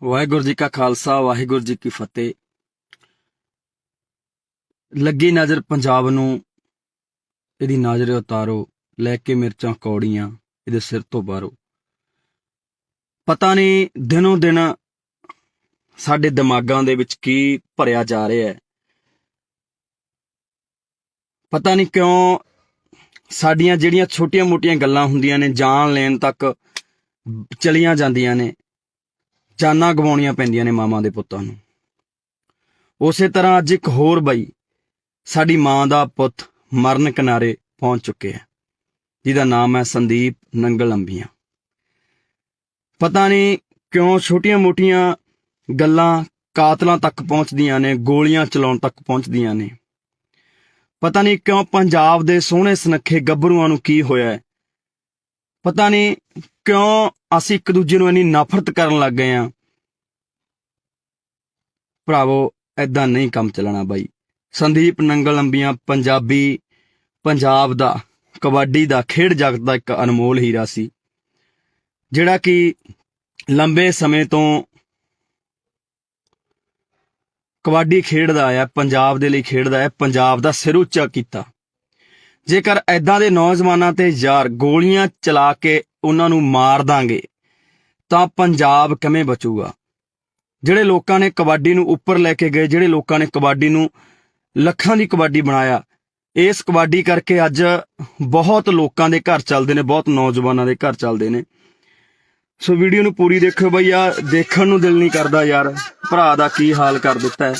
ਵਾਹਿਗੁਰੂ ਜੀ ਕਾ ਖਾਲਸਾ, ਵਾਹਿਗੁਰੂ ਜੀ ਕੀ ਫਤਿਹ। ਲੱਗੀ ਨਜ਼ਰ ਪੰਜਾਬ ਨੂੰ, ਇਹਦੀ ਨਜ਼ਰ ਉਤਾਰੋ, ਲੈ ਕੇ ਮਿਰਚਾਂ ਕੌੜੀਆਂ ਇਹਦੇ ਸਿਰ ਤੋਂ ਬਾਹਰੋ। ਪਤਾ ਨਹੀਂ ਦਿਨੋਂ ਦਿਨ ਸਾਡੇ ਦਿਮਾਗਾਂ ਦੇ ਵਿੱਚ ਕੀ ਭਰਿਆ ਜਾ ਰਿਹਾ ਹੈ। ਪਤਾ ਨਹੀਂ ਕਿਉਂ ਸਾਡੀਆਂ ਜਿਹੜੀਆਂ ਛੋਟੀਆਂ ਮੋਟੀਆਂ ਗੱਲਾਂ ਹੁੰਦੀਆਂ ਨੇ, ਜਾਨ ਲੈਣ ਤੱਕ ਚਲੀਆਂ ਜਾਂਦੀਆਂ ਨੇ, ਜਾਨਾਂ ਗਵਾਉਣੀਆਂ ਪੈਂਦੀਆਂ ਨੇ ਮਾਵਾਂ ਦੇ ਪੁੱਤਾਂ ਨੂੰ। ਉਸੇ ਤਰ੍ਹਾਂ ਅੱਜ ਇੱਕ ਹੋਰ ਬਾਈ ਸਾਡੀ ਮਾਂ ਦਾ ਪੁੱਤ ਮਰਨ ਕਿਨਾਰੇ ਪਹੁੰਚ ਚੁੱਕਿਆ, ਜਿਹਦਾ ਨਾਮ ਹੈ ਸੰਦੀਪ ਨੰਗਲ ਅੰਬੀਆਂ। ਪਤਾ ਨਹੀਂ ਕਿਉਂ ਛੋਟੀਆਂ ਮੋਟੀਆਂ ਗੱਲਾਂ ਕਾਤਲਾਂ ਤੱਕ ਪਹੁੰਚਦੀਆਂ ਨੇ, ਗੋਲੀਆਂ ਚਲਾਉਣ ਤੱਕ ਪਹੁੰਚਦੀਆਂ ਨੇ। ਪਤਾ ਨਹੀਂ ਕਿਉਂ ਪੰਜਾਬ ਦੇ ਸੋਹਣੇ ਸੁਨੱਖੇ ਗੱਭਰੂਆਂ ਨੂੰ ਕੀ ਹੋਇਆ ਹੈ ਪਤਾ ਨਹੀਂ ਕਿਉਂ ਅਸੀਂ ਇੱਕ ਦੂਜੇ ਨੂੰ ਇੰਨੀ ਨਫ਼ਰਤ ਕਰਨ ਲੱਗ ਗਏ ਆ। ਭਰਾਵੋ ਐਦਾਂ ਨਹੀਂ ਕੰਮ ਚੱਲਣਾ ਬਾਈ। ਸੰਦੀਪ ਨੰਗਲ ਅੰਬੀਆਂ ਪੰਜਾਬ ਦਾ ਕਬੱਡੀ ਦਾ ਖੇਡ ਜਗਤ ਦਾ ਇੱਕ ਅਨਮੋਲ ਹੀਰਾ ਸੀ, ਜਿਹੜਾ ਕਿ ਲੰਬੇ ਸਮੇਂ ਤੋਂ ਕਬੱਡੀ ਖੇਡਦਾ ਆਇਆ, ਪੰਜਾਬ ਦੇ ਲਈ ਖੇਡਦਾ ਹੈ, ਪੰਜਾਬ ਦਾ ਸਿਰ ਉੱਚਾ ਕੀਤਾ। ਜੇਕਰ ਐਦਾਂ ਦੇ ਨੌਜਵਾਨਾਂ ਤੇ ਯਾਰ ਗੋਲੀਆਂ ਚਲਾ ਕੇ ਉਹਨਾਂ ਨੂੰ ਮਾਰ ਦਾਂਗੇ ਤਾਂ ਪੰਜਾਬ ਕਿਵੇਂ ਬਚੂਗਾ? ਜਿਹੜੇ ਲੋਕਾਂ ਨੇ ਕਬੱਡੀ ਨੂੰ ਉੱਪਰ ਲੈ ਕੇ ਗਏ, ਜਿਹੜੇ ਲੋਕਾਂ ਨੇ ਕਬੱਡੀ ਨੂੰ ਲੱਖਾਂ ਦੀ ਕਬੱਡੀ ਬਣਾਇਆ, ਇਸ ਕਬੱਡੀ ਕਰਕੇ ਅੱਜ ਬਹੁਤ ਲੋਕਾਂ ਦੇ ਘਰ ਚੱਲਦੇ ਨੇ, ਬਹੁਤ ਨੌਜਵਾਨਾਂ ਦੇ ਘਰ ਚੱਲਦੇ ਨੇ। ਸੋ ਵੀਡੀਓ ਨੂੰ ਪੂਰੀ ਦੇਖੋ ਬਈ, ਯਾਰ ਦੇਖਣ ਨੂੰ ਦਿਲ ਨਹੀਂ ਕਰਦਾ ਯਾਰ, ਭਰਾ ਦਾ ਕੀ ਹਾਲ ਕਰ ਦਿੱਤਾ ਹੈ।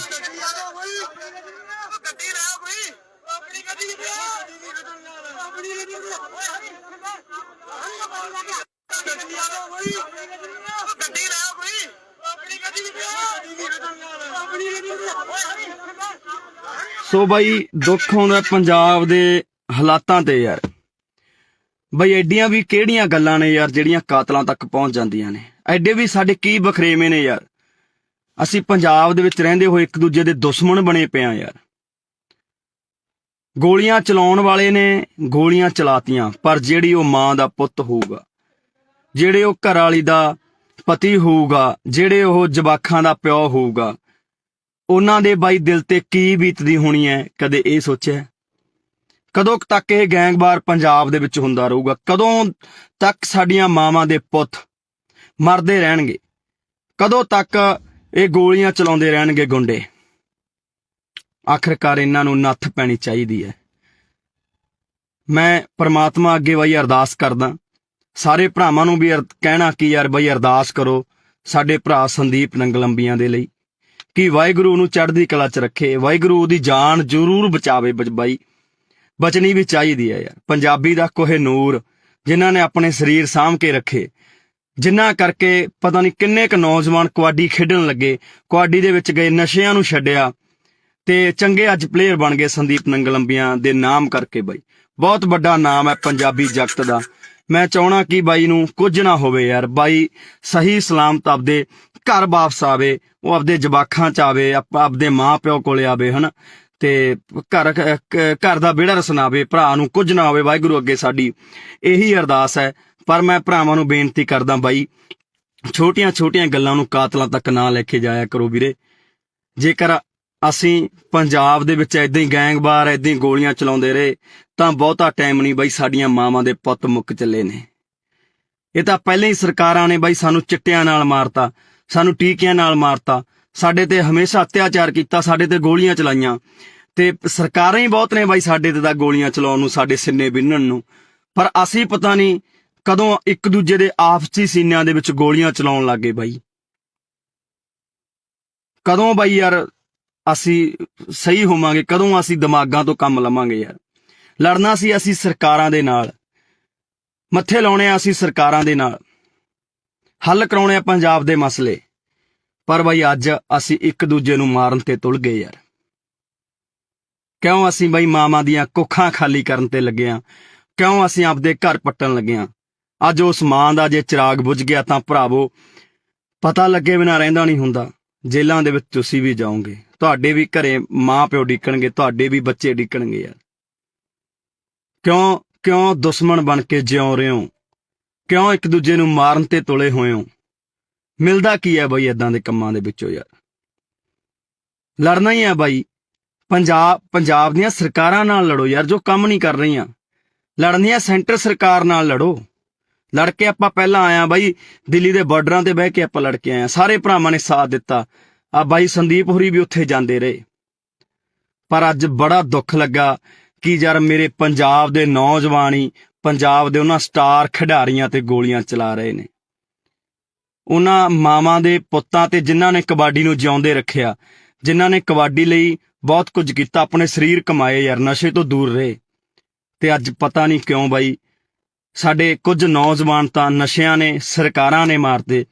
ਸੋ ਬਾਈ ਦੁੱਖ ਹੁੰਦਾ ਪੰਜਾਬ ਦੇ ਹਾਲਾਤਾਂ ਤੇ ਯਾਰ। ਬਈ ਐਡੀਆਂ ਵੀ ਕਿਹੜੀਆਂ ਗੱਲਾਂ ਨੇ ਯਾਰ ਜਿਹੜੀਆਂ ਕਾਤਲਾਂ ਤੱਕ ਪਹੁੰਚ ਜਾਂਦੀਆਂ ਨੇ? ਐਡੇ ਵੀ ਸਾਡੇ ਕੀ ਬਖਰੇਵੇਂ ਨੇ ਯਾਰ? ਅਸੀਂ ਪੰਜਾਬ ਦੇ ਵਿੱਚ ਰਹਿੰਦੇ ਹੋਏ ਇੱਕ ਦੂਜੇ ਦੇ ਦੁਸ਼ਮਣ ਬਣੇ ਪਏ ਆ ਯਾਰ। ਗੋਲੀਆਂ ਚਲਾਉਣ ਵਾਲੇ ਨੇ ਗੋਲੀਆਂ ਚਲਾਤੀਆਂ, ਪਰ ਜਿਹੜੀ ਉਹ ਮਾਂ ਦਾ ਪੁੱਤ ਹੋਊਗਾ, ਜਿਹੜੇ ਉਹ ਘਰ ਵਾਲੀ ਦਾ ਪਤੀ ਹੋਊਗਾ, ਜਿਹੜੇ ਉਹ ਜਵਾਕਾਂ ਦਾ ਪਿਓ ਹੋਊਗਾ, ਉਹਨਾਂ ਦੇ ਬਾਈ ਦਿਲ ਤੇ ਕੀ ਬੀਤਦੀ ਹੋਣੀ ਹੈ? ਕਦੇ ਇਹ ਸੋਚਿਆ? ਕਦੋਂ ਤੱਕ ਇਹ ਗੈਂਗਵਾਰ ਪੰਜਾਬ ਦੇ ਵਿੱਚ ਹੁੰਦਾ ਰਹੂਗਾ? ਕਦੋਂ ਤੱਕ ਸਾਡੀਆਂ ਮਾਵਾਂ ਦੇ ਪੁੱਤ ਮਰਦੇ ਰਹਿਣਗੇ? ਕਦੋਂ ਤੱਕ ਇਹ ਗੋਲੀਆਂ ਚਲਾਉਂਦੇ ਰਹਿਣਗੇ ਗੁੰਡੇ? ਆਖਰਕਾਰ ਇਹਨਾਂ ਨੂੰ ਨੱਥ ਪੈਣੀ ਚਾਹੀਦੀ ਹੈ। ਮੈਂ ਪ੍ਰਮਾਤਮਾ ਅੱਗੇ ਬਾਈ ਅਰਦਾਸ ਕਰਦਾ, ਸਾਰੇ ਭਰਾਵਾਂ ਨੂੰ ਵੀ ਕਹਿਣਾ ਕਿ ਯਾਰ ਬਾਈ ਅਰਦਾਸ ਕਰੋ ਸਾਡੇ ਭਰਾ ਸੰਦੀਪ ਨੰਗਲ ਅੰਬੀਆਂ ਦੇ ਲਈ, ਕਿ ਵਾਹਿਗੁਰੂ ਨੂੰ ਚੜ੍ਹਦੀ ਕਲਾ 'ਚ ਰੱਖੇ, ਵਾਹਿਗੁਰੂ ਉਹਦੀ ਜਾਨ ਜ਼ਰੂਰ ਬਚਾਵੇ। ਬਾਈ ਬਚਣੀ ਵੀ ਚਾਹੀਦੀ ਹੈ ਯਾਰ। ਪੰਜਾਬੀ ਦਾ ਕੋਹਿਨੂਰ ਜਿਨ੍ਹਾਂ ਨੇ ਆਪਣੇ ਸਰੀਰ ਸਾਂਭ ਕੇ ਰੱਖੇ, ਜਿਨ੍ਹਾਂ ਕਰਕੇ ਪਤਾ ਨਹੀਂ ਕਿੰਨੇ ਕੁ ਨੌਜਵਾਨ ਕਬੱਡੀ ਖੇਡਣ ਲੱਗੇ, ਕਬੱਡੀ ਦੇ ਵਿੱਚ ਗਏ, ਨਸ਼ਿਆਂ ਨੂੰ ਛੱਡਿਆ ਤੇ ਚੰਗੇ ਅੱਜ ਪਲੇਅਰ ਬਣ ਗਏ ਸੰਦੀਪ ਨੰਗਲ ਅੰਬੀਆਂ ਦੇ ਨਾਮ ਕਰਕੇ। ਬਾਈ ਬਹੁਤ ਵੱਡਾ ਨਾਮ ਹੈ ਪੰਜਾਬੀ ਜਗਤ ਦਾ। ਮੈਂ ਚਾਹਣਾ ਕਿ ਬਾਈ ਨੂੰ ਕੁਝ ਨਾ ਹੋਵੇ ਯਾਰ। ਬਾਈ ਸਹੀ ਸਲਾਮਤ ਆਪਦੇ ਘਰ ਵਾਪਸ ਆਵੇ, ਉਹ ਆਪਦੇ ਜਵਾਕਾਂ 'ਚ ਆਵੇ, ਆਪਦੇ ਮਾਂ ਪਿਓ ਕੋਲੇ ਆਵੇ, ਹਨਾ, ਤੇ ਘਰ ਦਾ ਵਿਹੜਾ ਰਸਨਾਵੇ, ਭਰਾ ਨੂੰ ਕੁਝ ਨਾ ਹੋਵੇ। ਵਾਹਿਗੁਰੂ ਅੱਗੇ ਸਾਡੀ ਇਹੀ ਅਰਦਾਸ ਹੈ। ਪਰ ਮੈਂ ਭਰਾਵਾਂ ਨੂੰ ਬੇਨਤੀ ਕਰਦਾ ਬਾਈ, ਛੋਟੀਆਂ ਛੋਟੀਆਂ ਗੱਲਾਂ ਨੂੰ ਕਾਤਲਾਂ ਤੱਕ ਨਾ ਲੈ ਕੇ ਜਾਇਆ ਕਰੋ ਵੀਰੇ। ਜੇਕਰ ਅਸੀਂ ਪੰਜਾਬ ਦੇ ਵਿੱਚ ਏਦਾਂ ਹੀ ਗੈਂਗਵਾਰ ਏਦਾਂ ਹੀ ਗੋਲੀਆਂ ਚਲਾਉਂਦੇ ਰਹੇ ਤਾਂ ਬਹੁਤਾ ਟਾਈਮ ਨਹੀਂ ਬਾਈ, ਸਾਡੀਆਂ ਮਾਵਾਂ ਦੇ ਪੁੱਤ ਮੁੱਕ ਚੱਲੇ ਨੇ। ਇਹ ਤਾਂ ਪਹਿਲਾਂ ਹੀ ਸਰਕਾਰਾਂ ਨੇ ਬਾਈ ਸਾਨੂੰ ਚਿੱਟਿਆਂ ਨਾਲ ਮਾਰਤਾ, ਸਾਨੂੰ ਟੀਕਿਆਂ ਨਾਲ ਮਾਰਤਾ, ਸਾਡੇ ਤੇ ਹਮੇਸ਼ਾ ਅਤਿਆਚਾਰ ਕੀਤਾ, ਸਾਡੇ ਤੇ ਗੋਲੀਆਂ ਚਲਾਈਆਂ, ਤੇ ਸਰਕਾਰਾਂ ਹੀ ਬਹੁਤ ਨੇ ਬਾਈ ਸਾਡੇ ਤੇ ਤਾਂ ਗੋਲੀਆਂ ਚਲਾਉਣ ਨੂੰ, ਸਾਡੇ ਸਿੰਨੇ ਬਿੰਨਣ ਨੂੰ। ਪਰ ਅਸੀਂ ਪਤਾ ਨਹੀਂ ਕਦੋਂ ਇੱਕ ਦੂਜੇ ਦੇ ਆਪਸੀ ਸੀਨਿਆਂ ਦੇ ਵਿੱਚ ਗੋਲੀਆਂ ਚਲਾਉਣ ਲੱਗੇ ਬਾਈ। ਕਦੋਂ ਬਾਈ ਯਾਰ ਅਸੀਂ ਸਹੀ ਹੋਵਾਂਗੇ? ਕਦੋਂ ਅਸੀਂ ਦਿਮਾਗਾਂ ਤੋਂ ਕੰਮ ਲਵਾਂਗੇ ਯਾਰ? ਲੜਨਾ ਸੀ ਅਸੀਂ ਸਰਕਾਰਾਂ ਦੇ ਨਾਲ, ਮੱਥੇ ਲਾਉਣੇ ਆ ਅਸੀਂ ਸਰਕਾਰਾਂ ਦੇ ਨਾਲ, ਹੱਲ ਕਰਾਉਣੇ ਆ ਪੰਜਾਬ ਦੇ ਮਸਲੇ। ਪਰ ਬਾਈ ਅੱਜ ਅਸੀਂ ਇੱਕ ਦੂਜੇ ਨੂੰ ਮਾਰਨ ਤੇ ਤੁਲ ਗਏ ਯਾਰ। ਕਿਉਂ ਅਸੀਂ ਬਾਈ ਮਾਵਾਂ ਦੀਆਂ ਕੁੱਖਾਂ ਖਾਲੀ ਕਰਨ ਤੇ ਲੱਗੇ ਆ? ਕਿਉਂ ਅਸੀਂ ਆਪਦੇ ਘਰ ਪੱਟਣ ਲੱਗੇ ਆ? ਅੱਜ ਉਸ ਮਾਂ ਦਾ ਜੇ ਚਿਰਾਗ ਬੁਝ ਗਿਆ ਤਾਂ ਭਰਾਵੋ ਪਤਾ ਲੱਗੇ ਬਿਨਾਂ ਰਹਿੰਦਾ ਨਹੀਂ ਹੁੰਦਾ। ਜੇਲ੍ਹਾਂ ਦੇ ਵਿੱਚ ਤੁਸੀਂ ਵੀ ਜਾਓਗੇ, ਤੁਹਾਡੇ ਵੀ ਘਰੇ ਮਾਂ ਪਿਓ ਡਿੱਕਣਗੇ, ਤੁਹਾਡੇ ਵੀ ਬੱਚੇ ਡਿੱਕਣਗੇ ਯਾਰ। ਕਿਉਂ ਦੁਸ਼ਮਣ ਬਣ ਕੇ ਜਿਉਂ ਰਹੇ ਹੋ? ਕਿਉਂ ਇੱਕ ਦੂਜੇ ਨੂੰ ਮਾਰਨ ਤੇ ਤੁਲੇ ਹੋਏ ਹੋ? ਮਿਲਦਾ ਕੀ ਹੈ ਬਾਈ ਏਦਾਂ ਦੇ ਕੰਮਾਂ ਦੇ ਵਿੱਚੋਂ ਯਾਰ? ਲੜਨਾ ਹੀ ਹੈ ਬਾਈ। ਪੰਜਾਬ ਦੀਆਂ ਸਰਕਾਰਾਂ ਨਾਲ ਲੜੋ ਯਾਰ, ਜੋ ਕੰਮ ਨਹੀਂ ਕਰ ਰਹੀਆਂ। ਲੜਨੀਆਂ ਸੈਂਟਰ ਸਰਕਾਰ ਨਾਲ ਲੜੋ। ਲੜ ਕੇ ਆਪਾਂ ਪਹਿਲਾਂ ਆਇਆ ਬਾਈ, ਦਿੱਲੀ ਦੇ ਬਾਰਡਰਾਂ ਤੇ ਬਹਿ ਕੇ ਆਪਾਂ ਲੜ ਕੇ ਆਏ, ਸਾਰੇ ਭਰਾਵਾਂ ਨੇ ਸਾਥ ਦਿੱਤਾ। ਆ ਬਾਈ ਸੰਦੀਪ ਹੋਰੀ ਵੀ ਉੱਥੇ ਜਾਂਦੇ ਰਹੇ। ਪਰ ਅੱਜ ਬੜਾ ਦੁੱਖ ਲੱਗਾ ਕਿ ਯਾਰ ਮੇਰੇ ਪੰਜਾਬ ਦੇ ਨੌਜਵਾਨ ਹੀ ਪੰਜਾਬ ਦੇ ਉਹਨਾਂ ਸਟਾਰ ਖਿਡਾਰੀਆਂ ਤੇ ਗੋਲੀਆਂ ਚਲਾ ਰਹੇ ਨੇ। ਉਹਨਾਂ ਮਾਵਾਂ ਦੇ ਪੁੱਤਾਂ ਤੇ ਜਿਨ੍ਹਾਂ ਨੇ ਕਬੱਡੀ ਨੂੰ ਜਿਉਂਦੇ ਰੱਖਿਆ, ਜਿਨ੍ਹਾਂ ਨੇ ਕਬੱਡੀ ਲਈ ਬਹੁਤ ਕੁਝ ਕੀਤਾ, ਆਪਣੇ ਸਰੀਰ ਕਮਾਏ ਯਾਰ, ਨਸ਼ੇ ਤੋਂ ਦੂਰ ਰਹੇ। ਤੇ ਅੱਜ ਪਤਾ ਨਹੀਂ ਕਿਉਂ ਬਾਈ ਸਾਡੇ ਕੁਝ ਨੌਜਵਾਨ ਤਾਂ ਨਸ਼ਿਆਂ ਨੇ, ਸਰਕਾਰਾਂ ਨੇ ਮਾਰਤੇ,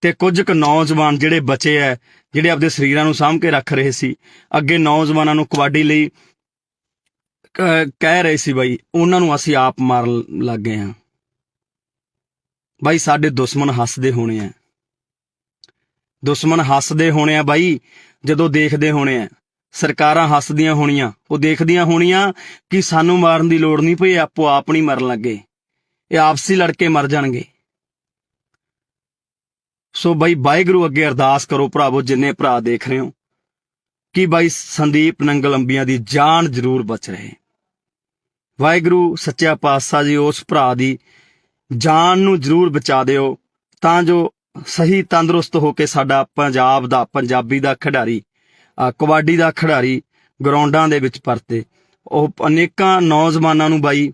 ਤੇ ਕੁਝ ਕੁ ਨੌਜਵਾਨ ਜਿਹੜੇ ਬਚੇ ਐ, ਜਿਹੜੇ ਆਪਦੇ ਸਰੀਰਾਂ ਨੂੰ ਸਾਂਭ ਕੇ ਰੱਖ ਰਹੇ ਸੀ, ਅੱਗੇ ਨੌਜਵਾਨਾਂ ਨੂੰ ਕਬੱਡੀ ਲਈ ਕਹਿ ਰਹੇ ਸੀ ਬਾਈ, ਉਹਨਾਂ ਨੂੰ ਅਸੀਂ ਆਪ ਮਾਰਨ ਲੱਗ ਗਏ ਹਾਂ। ਬਾਈ ਸਾਡੇ ਦੁਸ਼ਮਣ ਹੱਸਦੇ ਹੋਣੇ ਆ, ਦੁਸ਼ਮਣ ਹੱਸਦੇ ਹੋਣੇ ਆ ਬਾਈ, ਜਦੋਂ ਦੇਖਦੇ ਹੋਣੇ ਆ। ਸਰਕਾਰਾਂ ਹੱਸਦੀਆਂ ਹੋਣੀਆਂ, ਉਹ ਦੇਖਦੀਆਂ ਹੋਣੀਆਂ ਕਿ ਸਾਨੂੰ ਮਾਰਨ ਦੀ ਲੋੜ ਨਹੀਂ ਪਈ, ਆਪੋ ਆਪ ਨਹੀਂ ਮਰਨ ਲੱਗੇ, ਇਹ ਆਪਸੀ ਲੜ ਕੇ ਮਰ ਜਾਣਗੇ। ਸੋ ਬਾਈ ਵਾਹਿਗੁਰੂ ਅੱਗੇ ਅਰਦਾਸ ਕਰੋ ਭਰਾਵੋ, ਜਿੰਨੇ ਭਰਾ ਦੇਖ ਰਹੇ ਹੋ, ਕਿ ਬਾਈ ਸੰਦੀਪ ਨੰਗਲ ਅੰਬੀਆਂ ਦੀ ਜਾਨ ਜ਼ਰੂਰ ਬਚ ਰਹੇ। ਵਾਹਿਗੁਰੂ ਸੱਚਾ ਪਾਤਸ਼ਾਹ ਜੀ ਉਸ ਭਰਾ ਦੀ ਜਾਨ ਨੂੰ ਜ਼ਰੂਰ ਬਚਾ ਦਿਓ, ਤਾਂ ਜੋ ਸਹੀ ਤੰਦਰੁਸਤ ਹੋ ਕੇ ਸਾਡਾ ਪੰਜਾਬ ਦਾ, ਪੰਜਾਬੀ ਦਾ ਖਿਡਾਰੀ, ਕਬੱਡੀ ਦਾ ਖਿਡਾਰੀ ਗਰਾਊਂਡਾਂ ਦੇ ਵਿੱਚ ਪਰਤੇ। ਉਹ ਅਨੇਕਾਂ ਨੌਜਵਾਨਾਂ ਨੂੰ ਬਾਈ,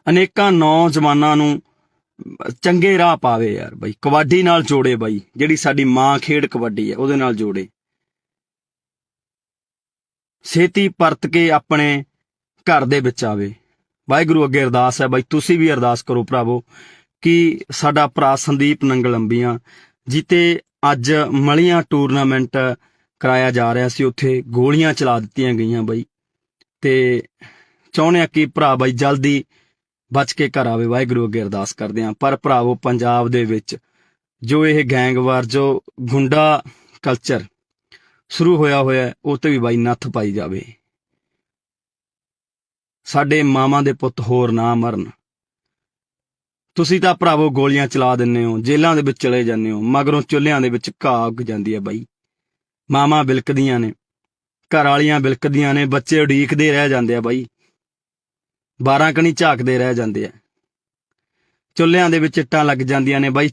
ਅਨੇਕਾਂ ਨੌਜਵਾਨਾਂ ਨੂੰ ਚੰਗੇ ਰਾਹ ਪਾਵੇ ਯਾਰ ਬਾਈ, ਕਬੱਡੀ ਨਾਲ ਜੋੜੇ ਬਾਈ, ਜਿਹੜੀ ਸਾਡੀ ਮਾਂ ਖੇਡ ਕਬੱਡੀ ਹੈ ਉਹਦੇ ਨਾਲ ਜੋੜੇ। ਛੇਤੀ ਪਰਤ ਕੇ ਆਪਣੇ ਘਰ ਦੇ ਵਿੱਚ ਆਵੇ। ਵਾਹਿਗੁਰੂ ਅੱਗੇ ਅਰਦਾਸ ਹੈ ਬਾਈ, ਤੁਸੀਂ ਵੀ ਅਰਦਾਸ ਕਰੋ ਭਰਾਵੋ, ਕਿ ਸਾਡਾ ਭਰਾ ਸੰਦੀਪ ਨੰਗਲ ਅੰਬੀਆਂ ਜਿੱਤੇ ਅੱਜ ਮਲੀਆਂ ਟੂਰਨਾਮੈਂਟ ਕਰਾਇਆ ਜਾ ਰਿਹਾ ਸੀ, ਉੱਥੇ ਗੋਲੀਆਂ ਚਲਾ ਦਿੱਤੀਆਂ ਗਈਆਂ ਬਾਈ, ਤੇ ਚਾਹੁੰਦੇ ਆ ਕਿ ਭਰਾ ਬਾਈ ਜਲਦੀ ਬਚ ਕੇ ਘਰ ਆਵੇ। ਵਾਹਿਗੁਰੂ ਅੱਗੇ ਅਰਦਾਸ ਕਰਦੇ ਹਾਂ। ਪਰ ਭਰਾਵੋ ਪੰਜਾਬ ਦੇ ਵਿੱਚ ਜੋ ਇਹ ਗੈਂਗਵਾਰ, ਜੋ ਗੁੰਡਾ ਕਲਚਰ ਸ਼ੁਰੂ ਹੋਇਆ ਉਹ ਤੇ ਵੀ ਬਾਈ ਨੱਥ ਪਾਈ ਜਾਵੇ। ਸਾਡੇ ਮਾਵਾਂ ਦੇ ਪੁੱਤ ਹੋਰ ਨਾ ਮਰਨ। ਤੁਸੀਂ ਤਾਂ ਭਰਾਵੋ ਗੋਲੀਆਂ ਚਲਾ ਦਿੰਦੇ ਹੋ, ਜੇਲ੍ਹਾਂ ਦੇ ਵਿੱਚ ਚਲੇ ਜਾਂਦੇ ਹੋ, ਮਗਰੋਂ ਚੁੱਲ੍ਹਿਆਂ ਦੇ ਵਿੱਚ ਘਾਹ ਉੱਗ ਜਾਂਦੀ ਹੈ ਬਾਈ। ਮਾਵਾਂ ਬਿਲਕਦੀਆਂ ਨੇ, ਘਰ ਵਾਲੀਆਂ ਬਿਲਕਦੀਆਂ ਨੇ, ਬੱਚੇ ਉਡੀਕਦੇ ਰਹਿ ਜਾਂਦੇ ਆ ਬਾਈ, 12 ਕਣੀ ਝਾਕਦੇ ਰਹਿ ਜਾਂਦੇ ਆ, ਚੁੱਲ੍ਹਿਆਂ ਦੇ ਵਿੱਚ ਇੱਟਾਂ ਲੱਗ ਜਾਂਦੀਆਂ ਨੇ ਬਾਈ,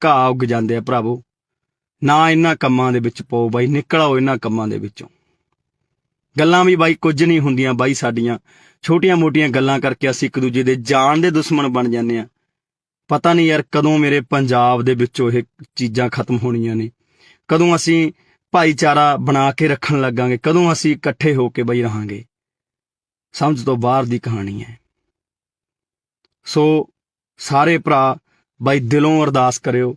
ਘਾਹ ਉੱਗ ਜਾਂਦੇ ਆ ਭਰਾਵੋ। ਨਾ ਇਹਨਾਂ ਕੰਮਾਂ ਦੇ ਵਿੱਚ ਪਾਓ ਬਾਈ, ਨਿਕਲ ਆਓ ਇਹਨਾਂ ਕੰਮਾਂ ਦੇ ਵਿੱਚੋਂ। ਗੱਲਾਂ ਵੀ ਬਾਈ ਕੁਝ ਨਹੀਂ ਹੁੰਦੀਆਂ ਬਾਈ, ਸਾਡੀਆਂ ਛੋਟੀਆਂ ਮੋਟੀਆਂ ਗੱਲਾਂ ਕਰਕੇ ਅਸੀਂ ਇੱਕ ਦੂਜੇ ਦੇ ਜਾਨ ਦੇ ਦੁਸ਼ਮਣ ਬਣ ਜਾਂਦੇ ਆ। ਪਤਾ ਨਹੀਂ ਯਾਰ ਕਦੋਂ ਮੇਰੇ ਪੰਜਾਬ ਦੇ ਵਿੱਚੋਂ ਇਹ ਚੀਜ਼ਾਂ ਖਤਮ ਹੋਣੀਆਂ ਨੇ, ਕਦੋਂ ਅਸੀਂ ਭਾਈਚਾਰਾ ਬਣਾ ਕੇ ਰੱਖਣ ਲੱਗਾਂਗੇ, ਕਦੋਂ ਅਸੀਂ ਇਕੱਠੇ ਹੋ ਕੇ ਬਾਈ ਰਹਾਂਗੇ। ਸਮਝ ਤੋਂ ਬਾਹਰ ਦੀ ਕਹਾਣੀ ਹੈ। ਸੋ ਸਾਰੇ ਭਰਾ ਬਾਈ ਦਿਲੋਂ ਅਰਦਾਸ ਕਰਿਓ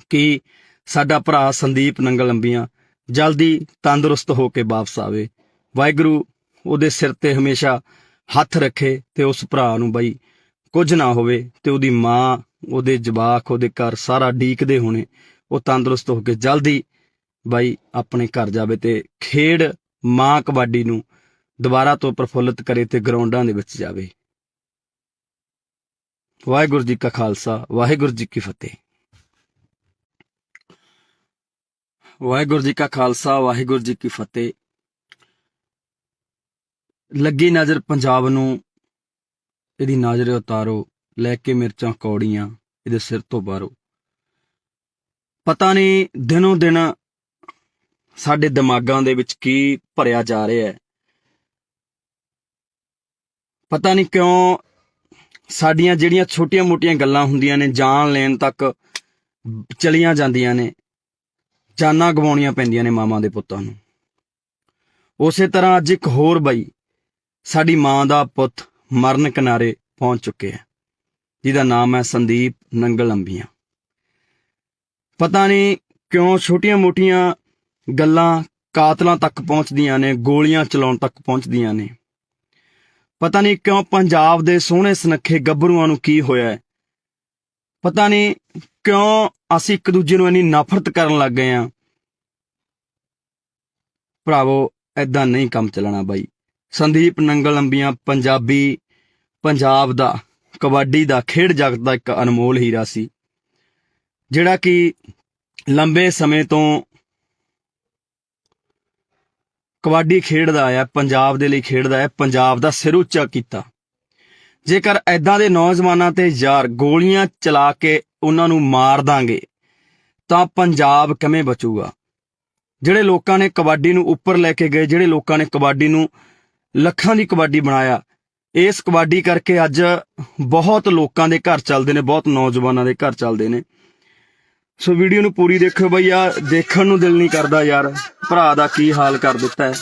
ਕਿ ਸਾਡਾ ਭਰਾ ਸੰਦੀਪ ਨੰਗਲ ਅੰਬੀਆਂ ਜਲਦੀ ਤੰਦਰੁਸਤ ਹੋ ਕੇ ਵਾਪਸ ਆਵੇ। ਵਾਹਿਗੁਰੂ ਉਹਦੇ ਸਿਰ ਤੇ ਹਮੇਸ਼ਾ ਹੱਥ ਰੱਖੇ ਤੇ ਉਸ ਭਰਾ ਨੂੰ ਬਾਈ ਕੁਝ ਨਾ ਹੋਵੇ, ਤੇ ਉਹਦੀ ਮਾਂ, ਉਹਦੇ ਜਵਾਕ, ਉਹਦੇ ਘਰ ਸਾਰਾ ਡੀਕਦੇ ਹੋਣੇ, ਉਹ ਤੰਦਰੁਸਤ ਹੋ ਕੇ ਜਲਦੀ ਬਾਈ ਆਪਣੇ ਘਰ ਜਾਵੇ ਤੇ ਖੇਡ ਮਾਂ ਕਬੱਡੀ ਨੂੰ ਦੁਬਾਰਾ ਤੋਂ ਪ੍ਰਫੁੱਲਿਤ ਕਰੇ ਤੇ ਗਰਾਊਂਡਾਂ ਦੇ ਵਿੱਚ ਜਾਵੇ। ਵਾਹਿਗੁਰੂ ਜੀ ਕਾ ਖਾਲਸਾ, ਵਾਹਿਗੁਰੂ ਜੀ ਕੀ ਫਤਿਹ। ਵਾਹਿਗੁਰੂ ਜੀ ਕਾ ਖਾਲਸਾ, ਵਾਹਿਗੁਰੂ ਜੀ ਕੀ ਫਤਿਹ। ਲੱਗੀ ਨਜ਼ਰ ਪੰਜਾਬ ਨੂੰ, ਇਹਦੀ ਨਜ਼ਰ ਉਤਾਰੋ, ਲੈ ਕੇ ਮਿਰਚਾਂ ਕੌੜੀਆਂ ਇਹਦੇ ਸਿਰ ਤੋਂ ਬਾਹਰੋ। ਪਤਾ ਨਹੀਂ ਦਿਨੋਂ ਦਿਨ ਸਾਡੇ ਦਿਮਾਗਾਂ ਦੇ ਵਿੱਚ ਕੀ ਭਰਿਆ ਜਾ ਰਿਹਾ ਹੈ। ਪਤਾ ਨਹੀਂ ਕਿਉਂ ਸਾਡੀਆਂ ਜਿਹੜੀਆਂ ਛੋਟੀਆਂ ਮੋਟੀਆਂ ਗੱਲਾਂ ਹੁੰਦੀਆਂ ਨੇ, ਜਾਨ ਲੈਣ ਤੱਕ ਚਲੀਆਂ ਜਾਂਦੀਆਂ ਨੇ, ਜਾਨਾਂ ਗਵਾਉਣੀਆਂ ਪੈਂਦੀਆਂ ਨੇ ਮਾਵਾਂ ਦੇ ਪੁੱਤਾਂ ਨੂੰ। ਉਸੇ ਤਰ੍ਹਾਂ ਅੱਜ ਇੱਕ ਹੋਰ ਬਾਈ, ਸਾਡੀ ਮਾਂ ਦਾ ਪੁੱਤ ਮਰਨ ਕਿਨਾਰੇ ਪਹੁੰਚ ਚੁੱਕਿਆ, ਜਿਹਦਾ ਨਾਮ ਹੈ ਸੰਦੀਪ ਨੰਗਲ ਅੰਬੀਆਂ। ਪਤਾ ਨਹੀਂ ਕਿਉਂ ਛੋਟੀਆਂ ਮੋਟੀਆਂ ਗੱਲਾਂ ਕਾਤਲਾਂ ਤੱਕ ਪਹੁੰਚਦੀਆਂ ਨੇ, ਗੋਲੀਆਂ ਚਲਾਉਣ ਤੱਕ ਪਹੁੰਚਦੀਆਂ ਨੇ। ਪਤਾ ਨਹੀਂ ਕਿਉਂ ਪੰਜਾਬ ਦੇ ਸੋਹਣੇ ਸੁਨੱਖੇ ਗੱਭਰੂਆਂ ਨੂੰ ਕੀ ਹੋਇਆ ਹੈ। ਪਤਾ ਨਹੀਂ ਕਿਉਂ ਅਸੀਂ ਇੱਕ ਦੂਜੇ ਨੂੰ ਇੰਨੀ ਨਫ਼ਰਤ ਕਰਨ ਲੱਗ ਗਏ ਹਾਂ। ਭਰਾਵੋ ਏਦਾਂ ਨਹੀਂ ਕੰਮ ਚੱਲਣਾ ਬਾਈ। ਸੰਦੀਪ ਨੰਗਲ ਅੰਬੀਆਂ ਪੰਜਾਬ ਦਾ, ਕਬੱਡੀ ਦਾ, ਖੇਡ ਜਗਤ ਦਾ ਇੱਕ ਅਨਮੋਲ ਹੀਰਾ ਸੀ, ਜਿਹੜਾ ਕਿ ਲੰਬੇ ਸਮੇਂ ਤੋਂ ਕਬੱਡੀ ਖੇਡਦਾ ਆਇਆ, ਪੰਜਾਬ ਦੇ ਲਈ ਖੇਡਦਾ ਹੈ, ਪੰਜਾਬ ਦਾ ਸਿਰ ਉੱਚਾ ਕੀਤਾ। ਜੇਕਰ ਐਦਾਂ ਦੇ ਨੌਜਵਾਨਾਂ ਤੇ ਯਾਰ ਗੋਲੀਆਂ ਚਲਾ ਕੇ ਉਹਨਾਂ ਨੂੰ ਮਾਰ ਦਾਂਗੇ ਤਾਂ ਪੰਜਾਬ ਕਿਵੇਂ ਬਚੂਗਾ? ਜਿਹੜੇ ਲੋਕਾਂ ਨੇ ਕਬੱਡੀ ਨੂੰ ਉੱਪਰ ਲੈ ਕੇ ਗਏ, ਜਿਹੜੇ ਲੋਕਾਂ ਨੇ ਕਬੱਡੀ ਨੂੰ ਲੱਖਾਂ ਦੀ ਕਬੱਡੀ ਬਣਾਇਆ, ਇਸ ਕਬੱਡੀ ਕਰਕੇ ਅੱਜ ਬਹੁਤ ਲੋਕਾਂ ਦੇ ਘਰ ਚੱਲਦੇ ਨੇ, ਬਹੁਤ ਨੌਜਵਾਨਾਂ ਦੇ ਘਰ ਚੱਲਦੇ ਨੇ। ਸੋ ਵੀਡੀਓ ਨੂੰ ਪੂਰੀ ਦੇਖਿਓ ਬਈ, ਆ ਦੇਖਣ ਨੂੰ ਦਿਲ ਨਹੀਂ ਕਰਦਾ ਯਾਰ, ਭਰਾ ਦਾ ਕੀ ਹਾਲ ਕਰ ਦਿੱਤਾ ਹੈ।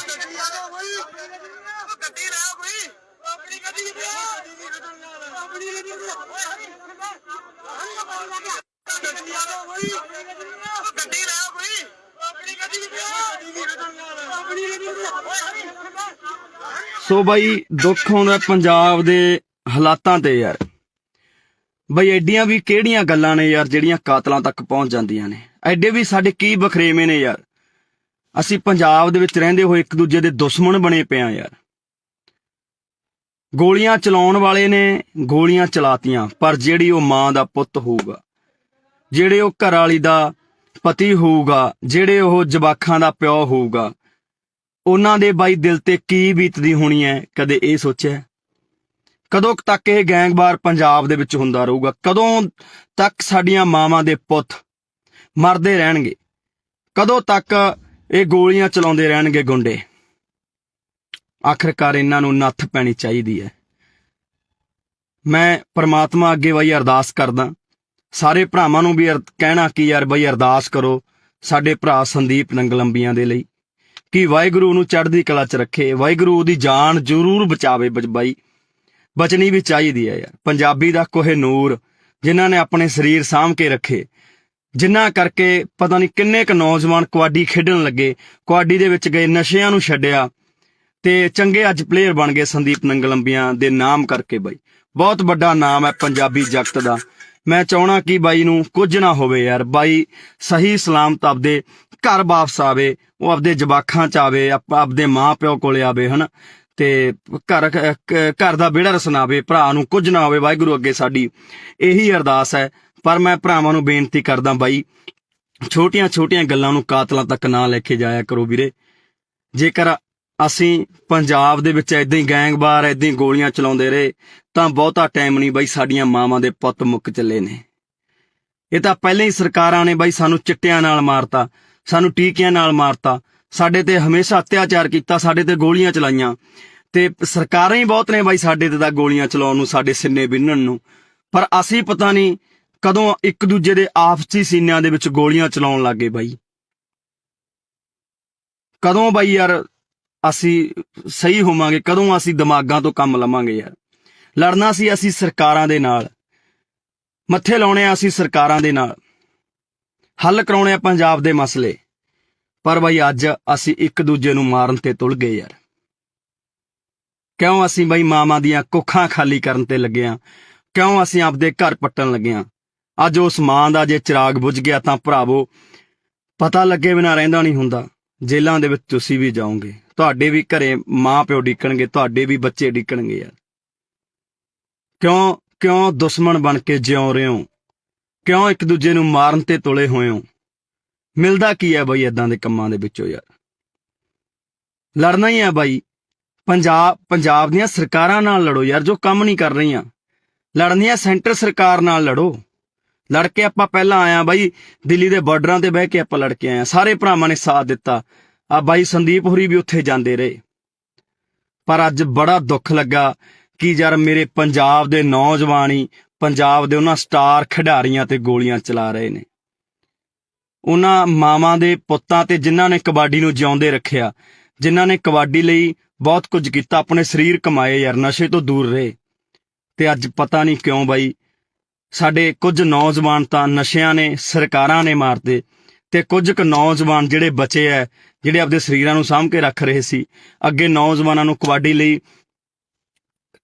ਸੋ ਬਾਈ ਦੁੱਖ ਆਉਂਦਾ ਪੰਜਾਬ ਦੇ ਹਾਲਾਤਾਂ ਤੇ ਯਾਰ। ਬਈ ਐਡੀਆਂ ਵੀ ਕਿਹੜੀਆਂ ਗੱਲਾਂ ਨੇ ਯਾਰ ਜਿਹੜੀਆਂ ਕਾਤਲਾਂ ਤੱਕ ਪਹੁੰਚ ਜਾਂਦੀਆਂ ਨੇ। ਐਡੇ ਵੀ ਸਾਡੇ ਕੀ ਬਖਰੇਵੇਂ ਨੇ ਯਾਰ। ਅਸੀਂ ਪੰਜਾਬ ਦੇ ਵਿੱਚ ਰਹਿੰਦੇ ਹੋਏ ਇੱਕ ਦੂਜੇ ਦੇ ਦੁਸ਼ਮਣ ਬਣੇ ਪਏ ਆ ਯਾਰ। ਗੋਲੀਆਂ ਚਲਾਉਣ ਵਾਲੇ ਨੇ ਗੋਲੀਆਂ ਚਲਾਤੀਆਂ, ਪਰ ਜਿਹੜੀ ਉਹ ਮਾਂ ਦਾ ਪੁੱਤ ਹੋਊਗਾ, ਜਿਹੜੇ ਉਹ ਘਰ ਵਾਲੀ ਦਾ ਪਤੀ ਹੋਊਗਾ, ਜਿਹੜੇ ਉਹ ਜਵਾਕਾਂ ਦਾ ਪਿਓ ਹੋਊਗਾ, ਉਹਨਾਂ ਦੇ ਬਾਈ ਦਿਲ ਤੇ ਕੀ ਬੀਤਦੀ ਹੋਣੀ ਹੈ, ਕਦੇ ਇਹ ਸੋਚਿਆ? ਕਦੋਂ ਤੱਕ ਇਹ ਗੈਂਗਵਾਰ ਪੰਜਾਬ ਦੇ ਵਿੱਚ ਹੁੰਦਾ ਰਹੂਗਾ? ਕਦੋਂ ਤੱਕ ਸਾਡੀਆਂ ਮਾਵਾਂ ਦੇ ਪੁੱਤ ਮਰਦੇ ਰਹਿਣਗੇ? ਕਦੋਂ ਤੱਕ ਇਹ ਗੋਲੀਆਂ ਚਲਾਉਂਦੇ ਰਹਿਣਗੇ ਗੁੰਡੇ? ਆਖਰਕਾਰ ਇਹਨਾਂ ਨੂੰ ਨੱਥ ਪੈਣੀ ਚਾਹੀਦੀ ਹੈ। ਮੈਂ ਪ੍ਰਮਾਤਮਾ ਅੱਗੇ ਬਈ ਅਰਦਾਸ ਕਰਦਾ, ਸਾਰੇ ਭਰਾਵਾਂ ਨੂੰ ਵੀ ਕਹਿਣਾ ਕਿ ਯਾਰ ਬਈ ਅਰਦਾਸ ਕਰੋ ਸਾਡੇ ਭਰਾ ਸੰਦੀਪ ਨੰਗਲੰਬੀਆਂ ਦੇ ਲਈ, ਕਿ ਵਾਹਿਗੁਰੂ ਨੂੰ ਚੜ੍ਹਦੀ ਕਲਾ 'ਚ ਰੱਖੇ, ਵਾਹਿਗੁਰੂ ਉਹਦੀ ਜਾਨ ਜ਼ਰੂਰ ਬਚਾਵੇ। ਬਾਈ ਬਚਣੀ ਵੀ ਚਾਹੀਦੀ ਹੈ ਯਾਰ। ਪੰਜਾਬੀ ਦਾ ਕੋਹਿਨੂਰ ਜਿਨ੍ਹਾਂ ਨੇ ਆਪਣੇ ਸਰੀਰ ਸਾਂਭ ਕੇ ਰੱਖੇ, ਜਿਨ੍ਹਾਂ ਕਰਕੇ ਪਤਾ ਨਹੀਂ ਕਿੰਨੇ ਕੁ ਨੌਜਵਾਨ ਕਬੱਡੀ ਖੇਡਣ ਲੱਗੇ, ਕਬੱਡੀ ਦੇ ਵਿੱਚ ਗਏ, ਨਸ਼ਿਆਂ ਨੂੰ ਛੱਡਿਆ ਤੇ ਚੰਗੇ ਅੱਜ ਪਲੇਅਰ ਬਣ ਗਏ ਸੰਦੀਪ ਨੰਗਲੰਬੀਆਂ ਦੇ ਨਾਮ ਕਰਕੇ। ਬਾਈ ਬਹੁਤ ਵੱਡਾ ਨਾਮ ਹੈ ਪੰਜਾਬੀ ਜਗਤ ਦਾ। ਮੈਂ ਚਾਹਣਾ ਕਿ ਬਾਈ ਨੂੰ ਕੁਝ ਨਾ ਹੋਵੇ ਯਾਰ। ਬਾਈ ਸਹੀ ਸਲਾਮਤ ਆਪਦੇ ਘਰ ਵਾਪਸ ਆਵੇ, ਉਹ ਆਪਦੇ ਜਵਾਕਾਂ 'ਚ ਆਵੇ, ਆਪਦੇ ਮਾਂ ਪਿਓ ਕੋਲੇ ਆਵੇ, ਹਨਾ, ਤੇ ਘਰ ਦਾ ਵਿਹੜਾ ਰਸਨਾਵੇ, ਭਰਾ ਨੂੰ ਕੁਝ ਨਾ ਹੋਵੇ। ਵਾਹਿਗੁਰੂ ਅੱਗੇ ਸਾਡੀ ਇਹੀ ਅਰਦਾਸ ਹੈ। ਪਰ ਮੈਂ ਭਰਾਵਾਂ ਨੂੰ ਬੇਨਤੀ ਕਰਦਾ ਬਾਈ, ਛੋਟੀਆਂ ਛੋਟੀਆਂ ਗੱਲਾਂ ਨੂੰ ਕਾਤਲਾਂ ਤੱਕ ਨਾ ਲੈ ਕੇ ਜਾਇਆ ਕਰੋ ਵੀਰੇ। ਜੇਕਰ ਅਸੀਂ ਪੰਜਾਬ ਦੇ ਵਿੱਚ ਏਦਾਂ ਹੀ ਗੈਂਗਵਾਰ ਏਦਾਂ ਹੀ ਗੋਲੀਆਂ ਚਲਾਉਂਦੇ ਰਹੇ ਤਾਂ ਬਹੁਤਾ ਟਾਈਮ ਨਹੀਂ ਬਾਈ, ਸਾਡੀਆਂ ਮਾਵਾਂ ਦੇ ਪੁੱਤ ਮੁੱਕ ਚੱਲੇ ਨੇ। ਇਹ ਤਾਂ ਪਹਿਲਾਂ ਹੀ ਸਰਕਾਰਾਂ ਨੇ ਬਾਈ ਸਾਨੂੰ ਚਿੱਟਿਆਂ ਨਾਲ ਮਾਰਤਾ, ਸਾਨੂੰ ਟੀਕਿਆਂ ਨਾਲ ਮਾਰਤਾ, ਸਾਡੇ ਤੇ ਹਮੇਸ਼ਾ ਅਤਿਆਚਾਰ ਕੀਤਾ, ਸਾਡੇ ਤੇ ਗੋਲੀਆਂ ਚਲਾਈਆਂ, ਤੇ ਸਰਕਾਰਾਂ ਹੀ ਬਹੁਤ ਨੇ ਬਾਈ ਸਾਡੇ ਤੇ ਤਾਂ ਗੋਲੀਆਂ ਚਲਾਉਣ ਨੂੰ, ਸਾਡੇ ਸਿੰਨੇ ਬਿੰਨਣ ਨੂੰ। ਪਰ ਅਸੀਂ ਪਤਾ ਨਹੀਂ ਕਦੋਂ ਇੱਕ ਦੂਜੇ ਦੇ ਆਪਸੀ ਸੀਨਿਆਂ ਦੇ ਵਿੱਚ ਗੋਲੀਆਂ ਚਲਾਉਣ ਲੱਗ ਗਏ ਬਾਈ। ਕਦੋਂ ਬਾਈ ਯਾਰ ਅਸੀਂ ਸਹੀ ਹੋਵਾਂਗੇ? ਕਦੋਂ ਅਸੀਂ ਦਿਮਾਗਾਂ ਤੋਂ ਕੰਮ ਲਵਾਂਗੇ ਯਾਰ? ਲੜਨਾ ਸੀ ਅਸੀਂ ਸਰਕਾਰਾਂ ਦੇ ਨਾਲ, ਮੱਥੇ ਲਾਉਣੇ ਆ ਅਸੀਂ ਸਰਕਾਰਾਂ ਦੇ ਨਾਲ, ਹੱਲ ਕਰਾਉਣੇ ਆ ਪੰਜਾਬ ਦੇ ਮਸਲੇ। ਪਰ ਬਾਈ ਅੱਜ ਅਸੀਂ ਇੱਕ ਦੂਜੇ ਨੂੰ ਮਾਰਨ ਤੇ ਤੁਲ ਗਏ ਯਾਰ। ਕਿਉਂ ਅਸੀਂ ਬਾਈ ਮਾਵਾਂ ਦੀਆਂ ਕੁੱਖਾਂ ਖਾਲੀ ਕਰਨ ਤੇ ਲੱਗੇ ਆ? ਕਿਉਂ ਅਸੀਂ ਆਪਦੇ ਘਰ ਪੱਟਣ ਲੱਗੇ ਆ? ਅੱਜ ਉਸ ਮਾਂ ਦਾ ਜੇ ਚਿਰਾਗ ਬੁਝ ਗਿਆ ਤਾਂ ਭਰਾਵੋ ਪਤਾ ਲੱਗੇ ਬਿਨਾਂ ਰਹਿੰਦਾ ਨਹੀਂ ਹੁੰਦਾ। ਜੇਲ੍ਹਾਂ ਦੇ ਵਿੱਚ ਤੁਸੀਂ ਵੀ ਜਾਓਗੇ, ਤੁਹਾਡੇ ਵੀ ਘਰੇ ਮਾਂ ਪਿਓ ਡਿੱਕਣਗੇ, ਤੁਹਾਡੇ ਵੀ ਬੱਚੇ ਡਿੱਕਣਗੇ ਯਾਰ। ਕਿਉਂ ਦੁਸ਼ਮਣ ਬਣ ਕੇ ਜਿਉਂ ਰਹੇ ਹੋ? ਕਿਉਂ ਇੱਕ ਦੂਜੇ ਨੂੰ ਮਾਰਨ ਤੇ ਤੁਲੇ ਹੋਏ ਹੋ? ਮਿਲਦਾ ਕੀ ਹੈ ਬਾਈ ਏਦਾਂ ਦੇ ਕੰਮਾਂ ਦੇ ਵਿੱਚੋਂ ਯਾਰ? ਲੜਨਾ ਹੀ ਹੈ ਬਾਈ। ਪੰਜਾਬ ਦੀਆਂ ਸਰਕਾਰਾਂ ਨਾਲ ਲੜੋ ਯਾਰ, ਜੋ ਕੰਮ ਨਹੀਂ ਕਰ ਰਹੀਆਂ। ਲੜਨੀਆਂ ਸੈਂਟਰ ਸਰਕਾਰ ਨਾਲ ਲੜੋ। ਲੜ ਕੇ ਆਪਾਂ ਪਹਿਲਾਂ ਆਇਆ ਬਾਈ, ਦਿੱਲੀ ਦੇ ਬਾਰਡਰਾਂ ਤੇ ਬਹਿ ਕੇ ਆਪਾਂ ਲੜ ਕੇ ਆਏ, ਸਾਰੇ ਭਰਾਵਾਂ ਨੇ ਸਾਥ ਦਿੱਤਾ। ਆ ਬਾਈ ਸੰਦੀਪ ਹੋਰੀ ਵੀ ਉੱਥੇ ਜਾਂਦੇ ਰਹੇ। ਪਰ ਅੱਜ ਬੜਾ ਦੁੱਖ ਲੱਗਾ ਕਿ ਯਾਰ ਮੇਰੇ ਪੰਜਾਬ ਦੇ ਨੌਜਵਾਨ ਹੀ ਪੰਜਾਬ ਦੇ ਉਹਨਾਂ ਸਟਾਰ ਖਿਡਾਰੀਆਂ ਤੇ ਗੋਲੀਆਂ ਚਲਾ ਰਹੇ ਨੇ। ਉਹਨਾਂ ਮਾਵਾਂ ਦੇ ਪੁੱਤਾਂ ਤੇ ਜਿਨ੍ਹਾਂ ਨੇ ਕਬੱਡੀ ਨੂੰ ਜਿਉਂਦੇ ਰੱਖਿਆ, ਜਿਨ੍ਹਾਂ ਨੇ ਕਬੱਡੀ ਲਈ ਬਹੁਤ ਕੁਝ ਕੀਤਾ, ਆਪਣੇ ਸਰੀਰ ਕਮਾਏ ਯਾਰ, ਨਸ਼ੇ ਤੋਂ ਦੂਰ ਰਹੇ। ਤੇ ਅੱਜ ਪਤਾ ਨਹੀਂ ਕਿਉਂ ਬਾਈ ਸਾਡੇ ਕੁਝ ਨੌਜਵਾਨ ਤਾਂ ਨਸ਼ਿਆਂ ਨੇ, ਸਰਕਾਰਾਂ ਨੇ ਮਾਰਤੇ, ਤੇ ਕੁਝ ਕੁ ਨੌਜਵਾਨ ਜਿਹੜੇ ਬਚੇ ਐ, ਜਿਹੜੇ ਆਪਦੇ ਸਰੀਰਾਂ ਨੂੰ ਸਾਂਭ ਕੇ ਰੱਖ ਰਹੇ ਸੀ, ਅੱਗੇ ਨੌਜਵਾਨਾਂ ਨੂੰ ਕਬੱਡੀ ਲਈ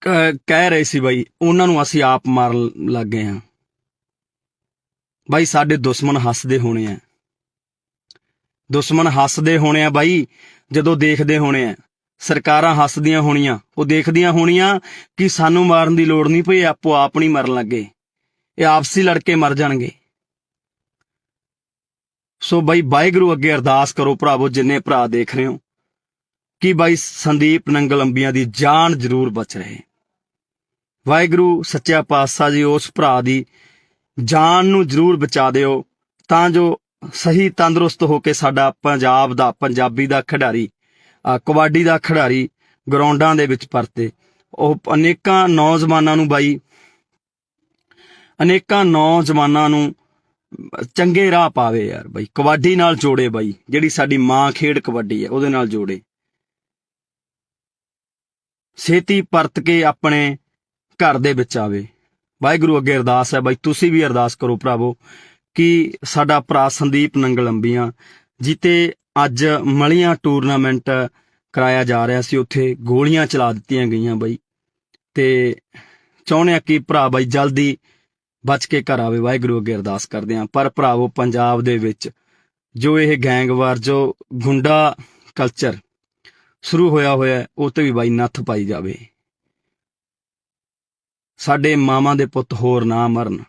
ਕਹਿ ਰਹੇ ਸੀ ਬਾਈ, ਉਹਨਾਂ ਨੂੰ ਅਸੀਂ ਆਪ ਮਾਰਨ ਲੱਗ ਗਏ ਹਾਂ। ਬਾਈ ਸਾਡੇ ਦੁਸ਼ਮਣ ਹੱਸਦੇ ਹੋਣੇ ਆ, ਦੁਸ਼ਮਣ ਹੱਸਦੇ ਹੋਣੇ ਆ ਬਾਈ, ਜਦੋਂ ਦੇਖਦੇ ਹੋਣੇ ਆ। ਸਰਕਾਰਾਂ ਹੱਸਦੀਆਂ ਹੋਣੀਆਂ, ਉਹ ਦੇਖਦੀਆਂ ਹੋਣੀਆਂ ਕਿ ਸਾਨੂੰ ਮਾਰਨ ਦੀ ਲੋੜ ਨਹੀਂ ਪਈ, ਆਪੋ ਆਪ ਨਹੀਂ ਮਰਨ ਲੱਗੇ, ਇਹ ਆਪਸੀ ਲੜਕੇ ਮਰ ਜਾਣਗੇ। ਸੋ ਬਾਈ ਵਾਹਿਗੁਰੂ ਅੱਗੇ ਅਰਦਾਸ ਕਰੋ ਭਰਾਵੋ, ਜਿੰਨੇ ਭਰਾ ਦੇਖ ਰਹੇ ਹੋ, ਕਿ ਬਾਈ ਸੰਦੀਪ ਨੰਗਲੰਬੀਆਂ ਦੀ ਜਾਨ ਜ਼ਰੂਰ ਬਚ ਰਹੇ। ਵਾਹਿਗੁਰੂ ਸੱਚਾ ਪਾਤਸ਼ਾਹ ਜੀ ਉਸ ਭਰਾ ਦੀ ਜਾਨ ਨੂੰ ਜ਼ਰੂਰ ਬਚਾ ਦਿਓ, ਤਾਂ ਜੋ ਸਹੀ ਤੰਦਰੁਸਤ ਹੋ ਕੇ ਸਾਡਾ ਪੰਜਾਬ ਦਾ, ਪੰਜਾਬੀ ਦਾ ਖਿਡਾਰੀ, ਕਬੱਡੀ ਦਾ ਖਿਡਾਰੀ ਗਰਾਊਂਡਾਂ ਦੇ ਵਿੱਚ ਪਰਤੇ। ਉਹ ਅਨੇਕਾਂ ਨੌਜਵਾਨਾਂ ਨੂੰ ਬਾਈ, ਅਨੇਕਾਂ ਨੌਜਵਾਨਾਂ ਨੂੰ ਚੰਗੇ ਰਾਹ ਪਾਵੇ ਯਾਰ ਬਾਈ, ਕਬੱਡੀ ਨਾਲ ਜੋੜੇ ਬਾਈ, ਜਿਹੜੀ ਸਾਡੀ ਮਾਂ ਖੇਡ ਕਬੱਡੀ ਹੈ ਉਹਦੇ ਨਾਲ ਜੋੜੇ। ਛੇਤੀ ਪਰਤ ਕੇ ਆਪਣੇ ਘਰ ਦੇ ਵਿੱਚ ਆਵੇ। ਵਾਹਿਗੁਰੂ ਅੱਗੇ ਅਰਦਾਸ ਹੈ ਬਾਈ, ਤੁਸੀਂ ਵੀ ਅਰਦਾਸ ਕਰੋ ਭਰਾਵੋ ਕਿ ਸਾਡਾ ਭਰਾ ਸੰਦੀਪ ਨੰਗਲੰਬੀਆਂ ਜਿੱਤੇ ਅੱਜ ਮਲੀਆਂ ਟੂਰਨਾਮੈਂਟ ਕਰਾਇਆ ਜਾ ਰਿਹਾ ਸੀ, ਉੱਥੇ ਗੋਲੀਆਂ ਚਲਾ ਦਿੱਤੀਆਂ ਗਈਆਂ ਬਾਈ, ਤੇ ਚਾਹੁੰਦੇ ਆ ਕਿ ਭਰਾ ਬਾਈ ਜਲਦੀ ਬਚ ਕੇ ਘਰ ਆਵੇ, ਵਾਹਿਗੁਰੂ ਅੱਗੇ ਅਰਦਾਸ ਕਰਦੇ ਹਾਂ। ਪਰ ਭਰਾਵੋ, ਪੰਜਾਬ ਦੇ ਵਿੱਚ ਜੋ ਇਹ ਗੈਂਗਵਾਰ, ਜੋ ਗੁੰਡਾ ਕਲਚਰ ਸ਼ੁਰੂ ਹੋਇਆ ਹੈ, ਉਹ ਤੇ ਵੀ ਬਾਈ ਨੱਥ ਪਾਈ ਜਾਵੇ। ਸਾਡੇ ਮਾਵਾਂ ਦੇ ਪੁੱਤ ਹੋਰ ਨਾ ਮਰਨ।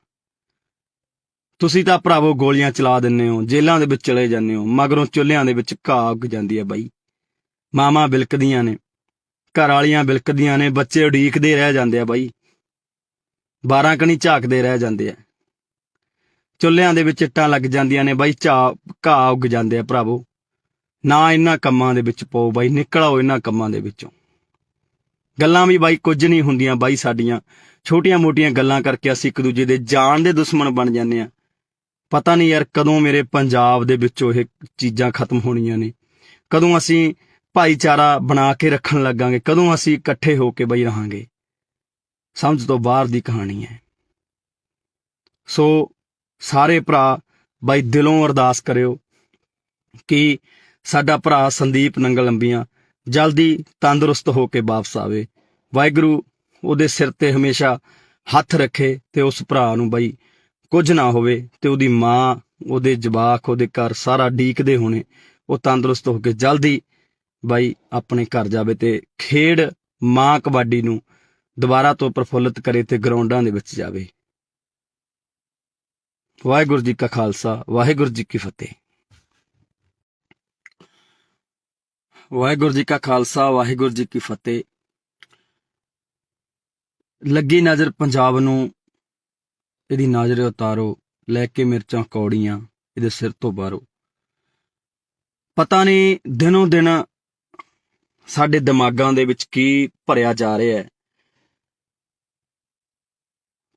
ਤੁਸੀਂ ਤਾਂ ਭਰਾਵੋ ਗੋਲੀਆਂ ਚਲਾ ਦਿੰਦੇ ਹੋ, ਜੇਲ੍ਹਾਂ ਦੇ ਵਿੱਚ ਚਲੇ ਜਾਂਦੇ ਹੋ, ਮਗਰੋਂ ਚੁੱਲ੍ਹਿਆਂ ਦੇ ਵਿੱਚ ਘਾਹ ਉੱਗ ਜਾਂਦੀ ਹੈ ਬਾਈ। ਮਾਵਾਂ ਬਿਲਕਦੀਆਂ ਨੇ, ਘਰ ਵਾਲੀਆਂ ਬਿਲਕਦੀਆਂ ਨੇ, ਬੱਚੇ ਉਡੀਕਦੇ ਰਹਿ ਜਾਂਦੇ ਆ ਬਾਈ, 12 ਕਣੀ ਝਾਕਦੇ ਰਹਿ ਜਾਂਦੇ ਆ, ਚੁੱਲ੍ਹਿਆਂ ਦੇ ਵਿੱਚ ਇੱਟਾਂ ਲੱਗ ਜਾਂਦੀਆਂ ਨੇ ਬਾਈ, ਘਾਹ ਉੱਗ ਜਾਂਦੇ ਆ। ਭਰਾਵੋ, ਨਾ ਇਹਨਾਂ ਕੰਮਾਂ ਦੇ ਵਿੱਚ ਪਾਓ ਬਾਈ, ਨਿਕਲ ਆਓ ਇਹਨਾਂ ਕੰਮਾਂ ਦੇ ਵਿੱਚੋਂ। ਗੱਲਾਂ ਵੀ ਬਾਈ ਕੁਝ ਨਹੀਂ ਹੁੰਦੀਆਂ ਬਾਈ, ਸਾਡੀਆਂ ਛੋਟੀਆਂ ਮੋਟੀਆਂ ਗੱਲਾਂ ਕਰਕੇ ਅਸੀਂ ਇੱਕ ਦੂਜੇ ਦੇ ਜਾਨ ਦੇ ਦੁਸ਼ਮਣ ਬਣ ਜਾਂਦੇ ਆ। ਪਤਾ ਨਹੀਂ ਯਾਰ ਕਦੋਂ ਮੇਰੇ ਪੰਜਾਬ ਦੇ ਵਿੱਚੋਂ ਇਹ ਚੀਜ਼ਾਂ ਖਤਮ ਹੋਣੀਆਂ ਨੇ, ਕਦੋਂ ਅਸੀਂ ਭਾਈਚਾਰਾ ਬਣਾ ਕੇ ਰੱਖਣ ਲੱਗਾਂਗੇ, ਕਦੋਂ ਅਸੀਂ ਇਕੱਠੇ ਹੋ ਕੇ ਬਈ ਰਹਾਂਗੇ। ਸਮਝ ਤੋਂ ਬਾਹਰ ਦੀ ਕਹਾਣੀ ਹੈ। ਸੋ ਸਾਰੇ ਭਰਾ ਬਾਈ ਦਿਲੋਂ ਅਰਦਾਸ ਕਰਿਓ ਕਿ ਸਾਡਾ ਭਰਾ ਸੰਦੀਪ ਨੰਗਲ ਅੰਬੀਆਂ ਜਲਦੀ ਤੰਦਰੁਸਤ ਹੋ ਕੇ ਵਾਪਸ ਆਵੇ। ਵਾਹਿਗੁਰੂ ਉਹਦੇ ਸਿਰ ਤੇ ਹਮੇਸ਼ਾ ਹੱਥ ਰੱਖੇ ਤੇ ਉਸ ਭਰਾ ਨੂੰ ਬਈ ਕੁਝ ਨਾ ਹੋਵੇ, ਤੇ ਉਹਦੀ ਮਾਂ, ਉਹਦੇ ਜਵਾਕ, ਉਹਦੇ ਘਰ ਸਾਰਾ ਡੀਕਦੇ ਹੋਣੇ, ਉਹ ਤੰਦਰੁਸਤ ਹੋ ਕੇ ਜਲਦੀ ਬਾਈ ਆਪਣੇ ਘਰ ਜਾਵੇ ਤੇ ਖੇਡ ਮਾਂ ਕਬੱਡੀ ਨੂੰ ਦੁਬਾਰਾ ਤੋਂ ਪ੍ਰਫੁੱਲਿਤ ਕਰੇ ਤੇ ਗਰਾਊਂਡਾਂ ਦੇ ਵਿੱਚ ਜਾਵੇ। ਵਾਹਿਗੁਰੂ ਜੀ ਕਾ ਖਾਲਸਾ, ਵਾਹਿਗੁਰੂ ਜੀ ਕੀ ਫਤਿਹ। ਵਾਹਿਗੁਰੂ ਜੀ ਕਾ ਖਾਲਸਾ, ਵਾਹਿਗੁਰੂ ਜੀ ਕੀ ਫਤਿਹ। ਲੱਗੀ ਨਜ਼ਰ ਪੰਜਾਬ ਨੂੰ, ਇਹਦੀ ਨਜ਼ਰ ਉਤਾਰੋ, ਲੈ ਕੇ ਮਿਰਚਾਂ ਕੌੜੀਆਂ ਇਹਦੇ ਸਿਰ ਤੋਂ ਬਾਹਰੋ। ਪਤਾ ਨਹੀਂ ਦਿਨੋਂ ਦਿਨ ਸਾਡੇ ਦਿਮਾਗਾਂ ਦੇ ਵਿੱਚ ਕੀ ਭਰਿਆ ਜਾ ਰਿਹਾ ਹੈ।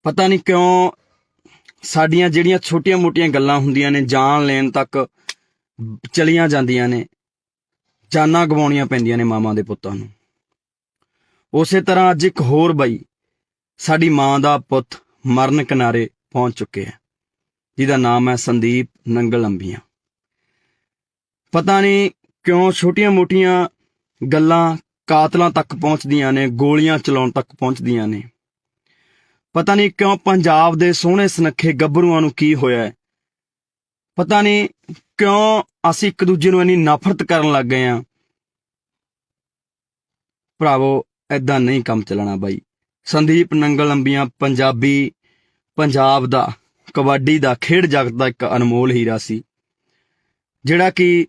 ਪਤਾ ਨਹੀਂ ਕਿਉਂ ਸਾਡੀਆਂ ਜਿਹੜੀਆਂ ਛੋਟੀਆਂ ਮੋਟੀਆਂ ਗੱਲਾਂ ਹੁੰਦੀਆਂ ਨੇ, ਜਾਨ ਲੈਣ ਤੱਕ ਚਲੀਆਂ ਜਾਂਦੀਆਂ ਨੇ, ਜਾਨਾਂ ਗਵਾਉਣੀਆਂ ਪੈਂਦੀਆਂ ਨੇ ਮਾਵਾਂ ਦੇ ਪੁੱਤਾਂ ਨੂੰ। ਉਸੇ ਤਰ੍ਹਾਂ ਅੱਜ ਇੱਕ ਹੋਰ ਬਾਈ, ਸਾਡੀ ਮਾਂ ਦਾ ਪੁੱਤ ਮਰਨ ਕਿਨਾਰੇ ਪਹੁੰਚ ਚੁੱਕੇ ਹੈ, ਜਿਹਦਾ ਨਾਮ ਹੈ ਸੰਦੀਪ ਨੰਗਲ ਅੰਬੀਆਂ। ਪਤਾ ਨਹੀਂ ਕਿਉਂ ਛੋਟੀਆਂ ਮੋਟੀਆਂ ਗੱਲਾਂ ਕਾਤਲਾਂ ਤੱਕ ਪਹੁੰਚਦੀਆਂ ਨੇ, ਗੋਲੀਆਂ ਚਲਾਉਣ ਤੱਕ ਪਹੁੰਚਦੀਆਂ ਨੇ। ਪਤਾ ਨਹੀਂ ਕਿਉਂ ਪੰਜਾਬ ਦੇ ਸੋਹਣੇ ਸੁਨੱਖੇ ਗੱਭਰੂਆਂ ਨੂੰ ਕੀ ਹੋਇਆ ਹੈ। ਪਤਾ ਨਹੀਂ ਕਿਉਂ ਅਸੀਂ ਇੱਕ ਦੂਜੇ ਨੂੰ ਇੰਨੀ ਨਫ਼ਰਤ ਕਰਨ ਲੱਗ ਗਏ ਹਾਂ। ਭਰਾਵੋ, ਏਦਾਂ ਨਹੀਂ ਕੰਮ ਚੱਲਣਾ ਬਾਈ। ਸੰਦੀਪ ਨੰਗਲ ਅੰਬੀਆਂ ਪੰਜਾਬ ਦਾ ਕਬੱਡੀ ਦਾ ਖੇਡ ਜਗਤ ਦਾ ਇੱਕ ਅਨਮੋਲ ਹੀਰਾ ਸੀ, ਜਿਹੜਾ ਕਿ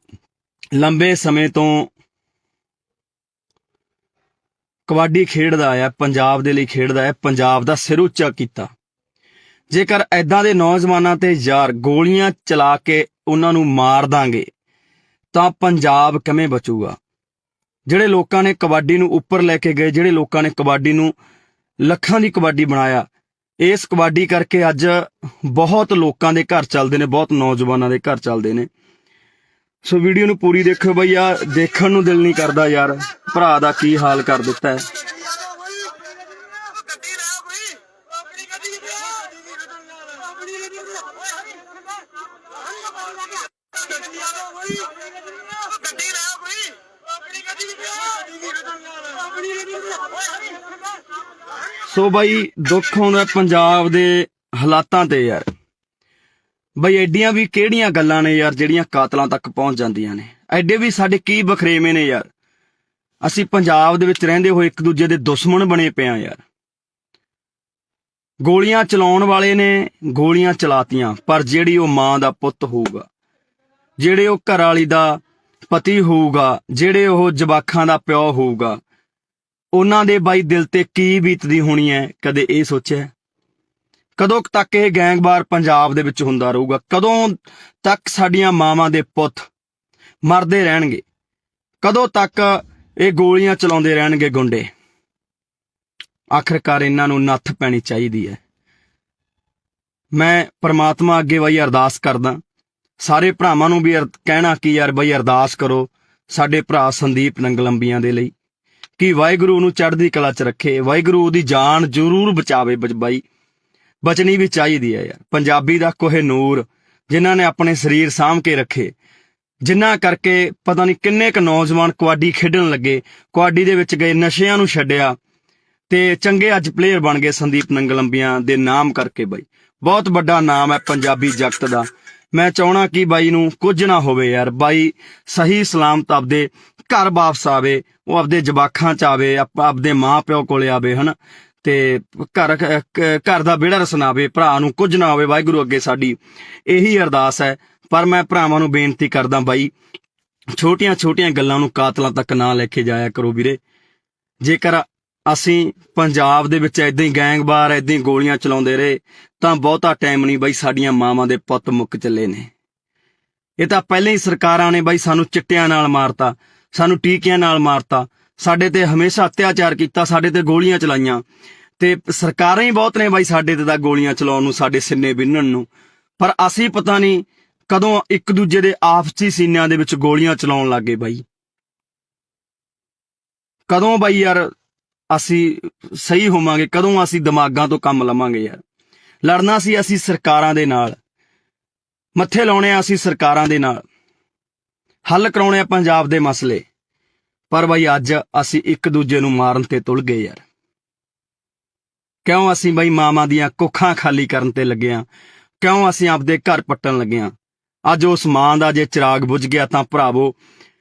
ਲੰਬੇ ਸਮੇਂ ਤੋਂ ਕਬੱਡੀ ਖੇਡਦਾ ਆਇਆ, ਪੰਜਾਬ ਦੇ ਲਈ ਖੇਡਦਾ ਹੈ, ਪੰਜਾਬ ਦਾ ਸਿਰ ਉੱਚਾ ਕੀਤਾ। ਜੇਕਰ ਐਦਾਂ ਦੇ ਨੌਜਵਾਨਾਂ ਤੇ ਯਾਰ ਗੋਲੀਆਂ ਚਲਾ ਕੇ ਉਹਨਾਂ ਨੂੰ ਮਾਰ ਦਾਂਗੇ ਤਾਂ ਪੰਜਾਬ ਕਿਵੇਂ ਬਚੂਗਾ? ਜਿਹੜੇ ਲੋਕਾਂ ਨੇ ਕਬੱਡੀ ਨੂੰ ਉੱਪਰ ਲੈ ਕੇ ਗਏ, ਜਿਹੜੇ ਲੋਕਾਂ ਨੇ ਕਬੱਡੀ ਨੂੰ ਲੱਖਾਂ ਦੀ ਕਬੱਡੀ ਬਣਾਇਆ, ਇਸ ਕਬੱਡੀ ਕਰਕੇ ਅੱਜ ਬਹੁਤ ਲੋਕਾਂ ਦੇ ਘਰ ਚੱਲਦੇ ਨੇ, ਬਹੁਤ ਨੌਜਵਾਨਾਂ ਦੇ ਘਰ ਚੱਲਦੇ ਨੇ। ਸੋ ਵੀਡੀਓ ਨੂੰ ਪੂਰੀ ਦੇਖੋ ਬਈ, ਆ ਦੇਖਣ ਨੂੰ ਦਿਲ ਨਹੀਂ ਕਰਦਾ ਯਾਰ, ਭਰਾ ਦਾ ਕੀ ਹਾਲ ਕਰ ਦਿੱਤਾ ਹੈ। ਸੋ ਬਾਈ ਦੁੱਖ ਆਉਂਦਾ ਪੰਜਾਬ ਦੇ ਹਾਲਾਤਾਂ ਤੇ ਯਾਰ। ਬਈ ਐਡੀਆਂ ਵੀ ਕਿਹੜੀਆਂ ਗੱਲਾਂ ਨੇ ਯਾਰ ਜਿਹੜੀਆਂ ਕਾਤਲਾਂ ਤੱਕ ਪਹੁੰਚ ਜਾਂਦੀਆਂ ਨੇ? ਐਡੇ ਵੀ ਸਾਡੇ ਕੀ ਬਖਰੇਵੇਂ ਨੇ ਯਾਰ? ਅਸੀਂ ਪੰਜਾਬ ਦੇ ਵਿੱਚ ਰਹਿੰਦੇ ਹੋਏ ਇੱਕ ਦੂਜੇ ਦੇ ਦੁਸ਼ਮਣ ਬਣੇ ਪਏ ਆ ਯਾਰ। ਗੋਲੀਆਂ ਚਲਾਉਣ ਵਾਲੇ ਨੇ ਗੋਲੀਆਂ ਚਲਾਤੀਆਂ, ਪਰ ਜਿਹੜੀ ਉਹ ਮਾਂ ਦਾ ਪੁੱਤ ਹੋਊਗਾ, ਜਿਹੜੇ ਉਹ ਘਰ ਵਾਲੀ ਦਾ ਪਤੀ ਹੋਊਗਾ, ਜਿਹੜੇ ਉਹ ਜਵਾਕਾਂ ਦਾ ਪਿਓ ਹੋਊਗਾ, ਉਹਨਾਂ ਦੇ ਬਾਈ ਦਿਲ ਤੇ ਕੀ ਬੀਤਦੀ ਹੋਣੀ ਹੈ? ਕਦੇ ਇਹ ਸੋਚਿਆ? ਕਦੋਂ ਤੱਕ ਇਹ ਗੈਂਗਵਾਰ ਪੰਜਾਬ ਦੇ ਵਿੱਚ ਹੁੰਦਾ ਰਹੂਗਾ? ਕਦੋਂ ਤੱਕ ਸਾਡੀਆਂ ਮਾਵਾਂ ਦੇ ਪੁੱਤ ਮਰਦੇ ਰਹਿਣਗੇ? ਕਦੋਂ ਤੱਕ ਇਹ ਗੋਲੀਆਂ ਚਲਾਉਂਦੇ ਰਹਿਣਗੇ ਗੁੰਡੇ? ਆਖਰਕਾਰ ਇਹਨਾਂ ਨੂੰ ਨੱਥ ਪੈਣੀ ਚਾਹੀਦੀ ਹੈ। ਮੈਂ ਪ੍ਰਮਾਤਮਾ ਅੱਗੇ ਬਈ ਅਰਦਾਸ ਕਰਦਾ, ਸਾਰੇ ਭਰਾਵਾਂ ਨੂੰ ਵੀ ਕਹਿਣਾ ਕਿ ਯਾਰ ਬਈ ਅਰਦਾਸ ਕਰੋ ਸਾਡੇ ਭਰਾ ਸੰਦੀਪ ਨੰਗਲ ਅੰਬੀਆਂ ਦੇ ਲਈ, ਕਿ ਵਾਹਿਗੁਰੂ ਨੂੰ ਚੜ੍ਹਦੀ ਕਲਾ 'ਚ ਰੱਖੇ, ਵਾਹਿਗੁਰੂ ਉਹਦੀ ਜਾਨ ਜ਼ਰੂਰ ਬਚਾਵੇ। ਬਾਈ ਬਚਣੀ ਵੀ ਚਾਹੀਦੀ ਹੈ ਯਾਰ। ਪੰਜਾਬੀ ਦਾ ਕੋਹਿਨੂਰ ਜਿਨ੍ਹਾਂ ਨੇ ਆਪਣੇ ਸਰੀਰ ਸਾਂਭ ਕੇ ਰੱਖੇ, ਜਿਨ੍ਹਾਂ ਕਰਕੇ ਪਤਾ ਨਹੀਂ ਕਿੰਨੇ ਕੁ ਨੌਜਵਾਨ ਕਬੱਡੀ ਖੇਡਣ ਲੱਗੇ, ਕਬੱਡੀ ਦੇ ਵਿੱਚ ਗਏ, ਨਸ਼ਿਆਂ ਨੂੰ ਛੱਡਿਆ ਤੇ ਚੰਗੇ ਅੱਜ ਪਲੇਅਰ ਬਣ ਗਏ ਸੰਦੀਪ ਨੰਗਲ ਅੰਬੀਆਂ ਦੇ ਨਾਮ ਕਰਕੇ। ਬਾਈ ਬਹੁਤ ਵੱਡਾ ਨਾਮ ਹੈ ਪੰਜਾਬੀ ਜਗਤ ਦਾ। ਮੈਂ ਚਾਹਣਾ ਕਿ ਬਾਈ ਨੂੰ ਕੁਝ ਨਾ ਹੋਵੇ ਯਾਰ, ਬਾਈ ਸਹੀ ਸਲਾਮਤ ਆਪਦੇ ਘਰ ਵਾਪਸ ਆਵੇ, ਉਹ ਆਪਦੇ ਜਵਾਕਾਂ ਚ ਆਵੇ, ਆਪਦੇ ਮਾਂ ਪਿਓ ਕੋਲੇ ਆਵੇ ਹਨ, ਤੇ ਘਰ ਦਾ ਵਿਹੜਾ ਰਸਨਾਵੇ, ਭਰਾ ਨੂੰ ਕੁਝ ਨਾ ਹੋਵੇ। ਵਾਹਿਗੁਰੂ ਅੱਗੇ ਸਾਡੀ ਇਹੀ ਅਰਦਾਸ ਹੈ। ਪਰ ਮੈਂ ਭਰਾਵਾਂ ਨੂੰ ਬੇਨਤੀ ਕਰਦਾ ਬਾਈ, ਛੋਟੀਆਂ ਛੋਟੀਆਂ ਗੱਲਾਂ ਨੂੰ ਕਾਤਲਾਂ ਤੱਕ ਨਾ ਲੈ ਕੇ ਜਾਇਆ ਕਰੋ ਵੀਰੇ। ਜੇਕਰ ਅਸੀਂ ਪੰਜਾਬ ਦੇ ਵਿੱਚ ਏਦਾਂ ਹੀ ਗੈਂਗਵਾਰ ਏਦਾਂ ਹੀ ਗੋਲੀਆਂ ਚਲਾਉਂਦੇ ਰਹੇ ਤਾਂ ਬਹੁਤਾ ਟਾਈਮ ਨਹੀਂ ਬਾਈ, ਸਾਡੀਆਂ ਮਾਵਾਂ ਦੇ ਪੁੱਤ ਮੁੱਕ ਚੱਲੇ ਨੇ। ਇਹ ਤਾਂ ਪਹਿਲਾਂ ਹੀ ਸਰਕਾਰਾਂ ਨੇ ਬਾਈ ਸਾਨੂੰ ਚਿੱਟਿਆਂ ਨਾਲ ਮਾਰਤਾ, ਸਾਨੂੰ ਟੀਕਿਆਂ ਨਾਲ ਮਾਰਤਾ, ਸਾਡੇ ਤੇ ਹਮੇਸ਼ਾ ਅਤਿਆਚਾਰ ਕੀਤਾ, ਸਾਡੇ ਤੇ ਗੋਲੀਆਂ ਚਲਾਈਆਂ, ਤੇ ਸਰਕਾਰਾਂ ਹੀ ਬਹੁਤ ਨੇ ਬਾਈ ਸਾਡੇ ਤੇ ਤਾਂ ਗੋਲੀਆਂ ਚਲਾਉਣ ਨੂੰ, ਸਾਡੇ ਸਿੰਨੇ ਬਿੰਨਣ ਨੂੰ। ਪਰ ਅਸੀਂ ਪਤਾ ਨਹੀਂ ਕਦੋਂ ਇੱਕ ਦੂਜੇ ਦੇ ਆਪਸੀ ਸੀਨਿਆਂ ਦੇ ਵਿੱਚ ਗੋਲੀਆਂ ਚਲਾਉਣ ਲੱਗੇ ਬਾਈ। ਕਦੋਂ ਬਾਈ ਯਾਰ ਅਸੀਂ ਸਹੀ ਹੋਵਾਂਗੇ, ਕਦੋਂ ਅਸੀਂ ਦਿਮਾਗਾਂ ਤੋਂ ਕੰਮ ਲਵਾਂਗੇ ਯਾਰ। ਲੜਨਾ ਸੀ ਅਸੀਂ ਸਰਕਾਰਾਂ ਦੇ ਨਾਲ, ਮੱਥੇ ਲਾਉਣੇ ਆ ਅਸੀਂ ਸਰਕਾਰਾਂ ਦੇ ਨਾਲ, ਹੱਲ ਕਰਾਉਣੇ ਆ ਪੰਜਾਬ ਦੇ ਮਸਲੇ। ਪਰ ਬਾਈ ਅੱਜ ਅਸੀਂ ਇੱਕ ਦੂਜੇ ਨੂੰ ਮਾਰਨ ਤੇ ਤੁਲ ਗਏ ਯਾਰ। ਕਿਉਂ ਅਸੀਂ ਬਾਈ ਮਾਵਾਂ ਦੀਆਂ ਕੁੱਖਾਂ ਖਾਲੀ ਕਰਨ ਤੇ ਲੱਗੇ ਆ? ਕਿਉਂ ਅਸੀਂ ਆਪਦੇ ਘਰ ਪੱਟਣ ਲੱਗੇ ਆ? ਅੱਜ ਉਸ ਮਾਂ ਦਾ ਜੇ ਚਿਰਾਗ ਬੁਝ ਗਿਆ ਤਾਂ ਭਰਾਵੋ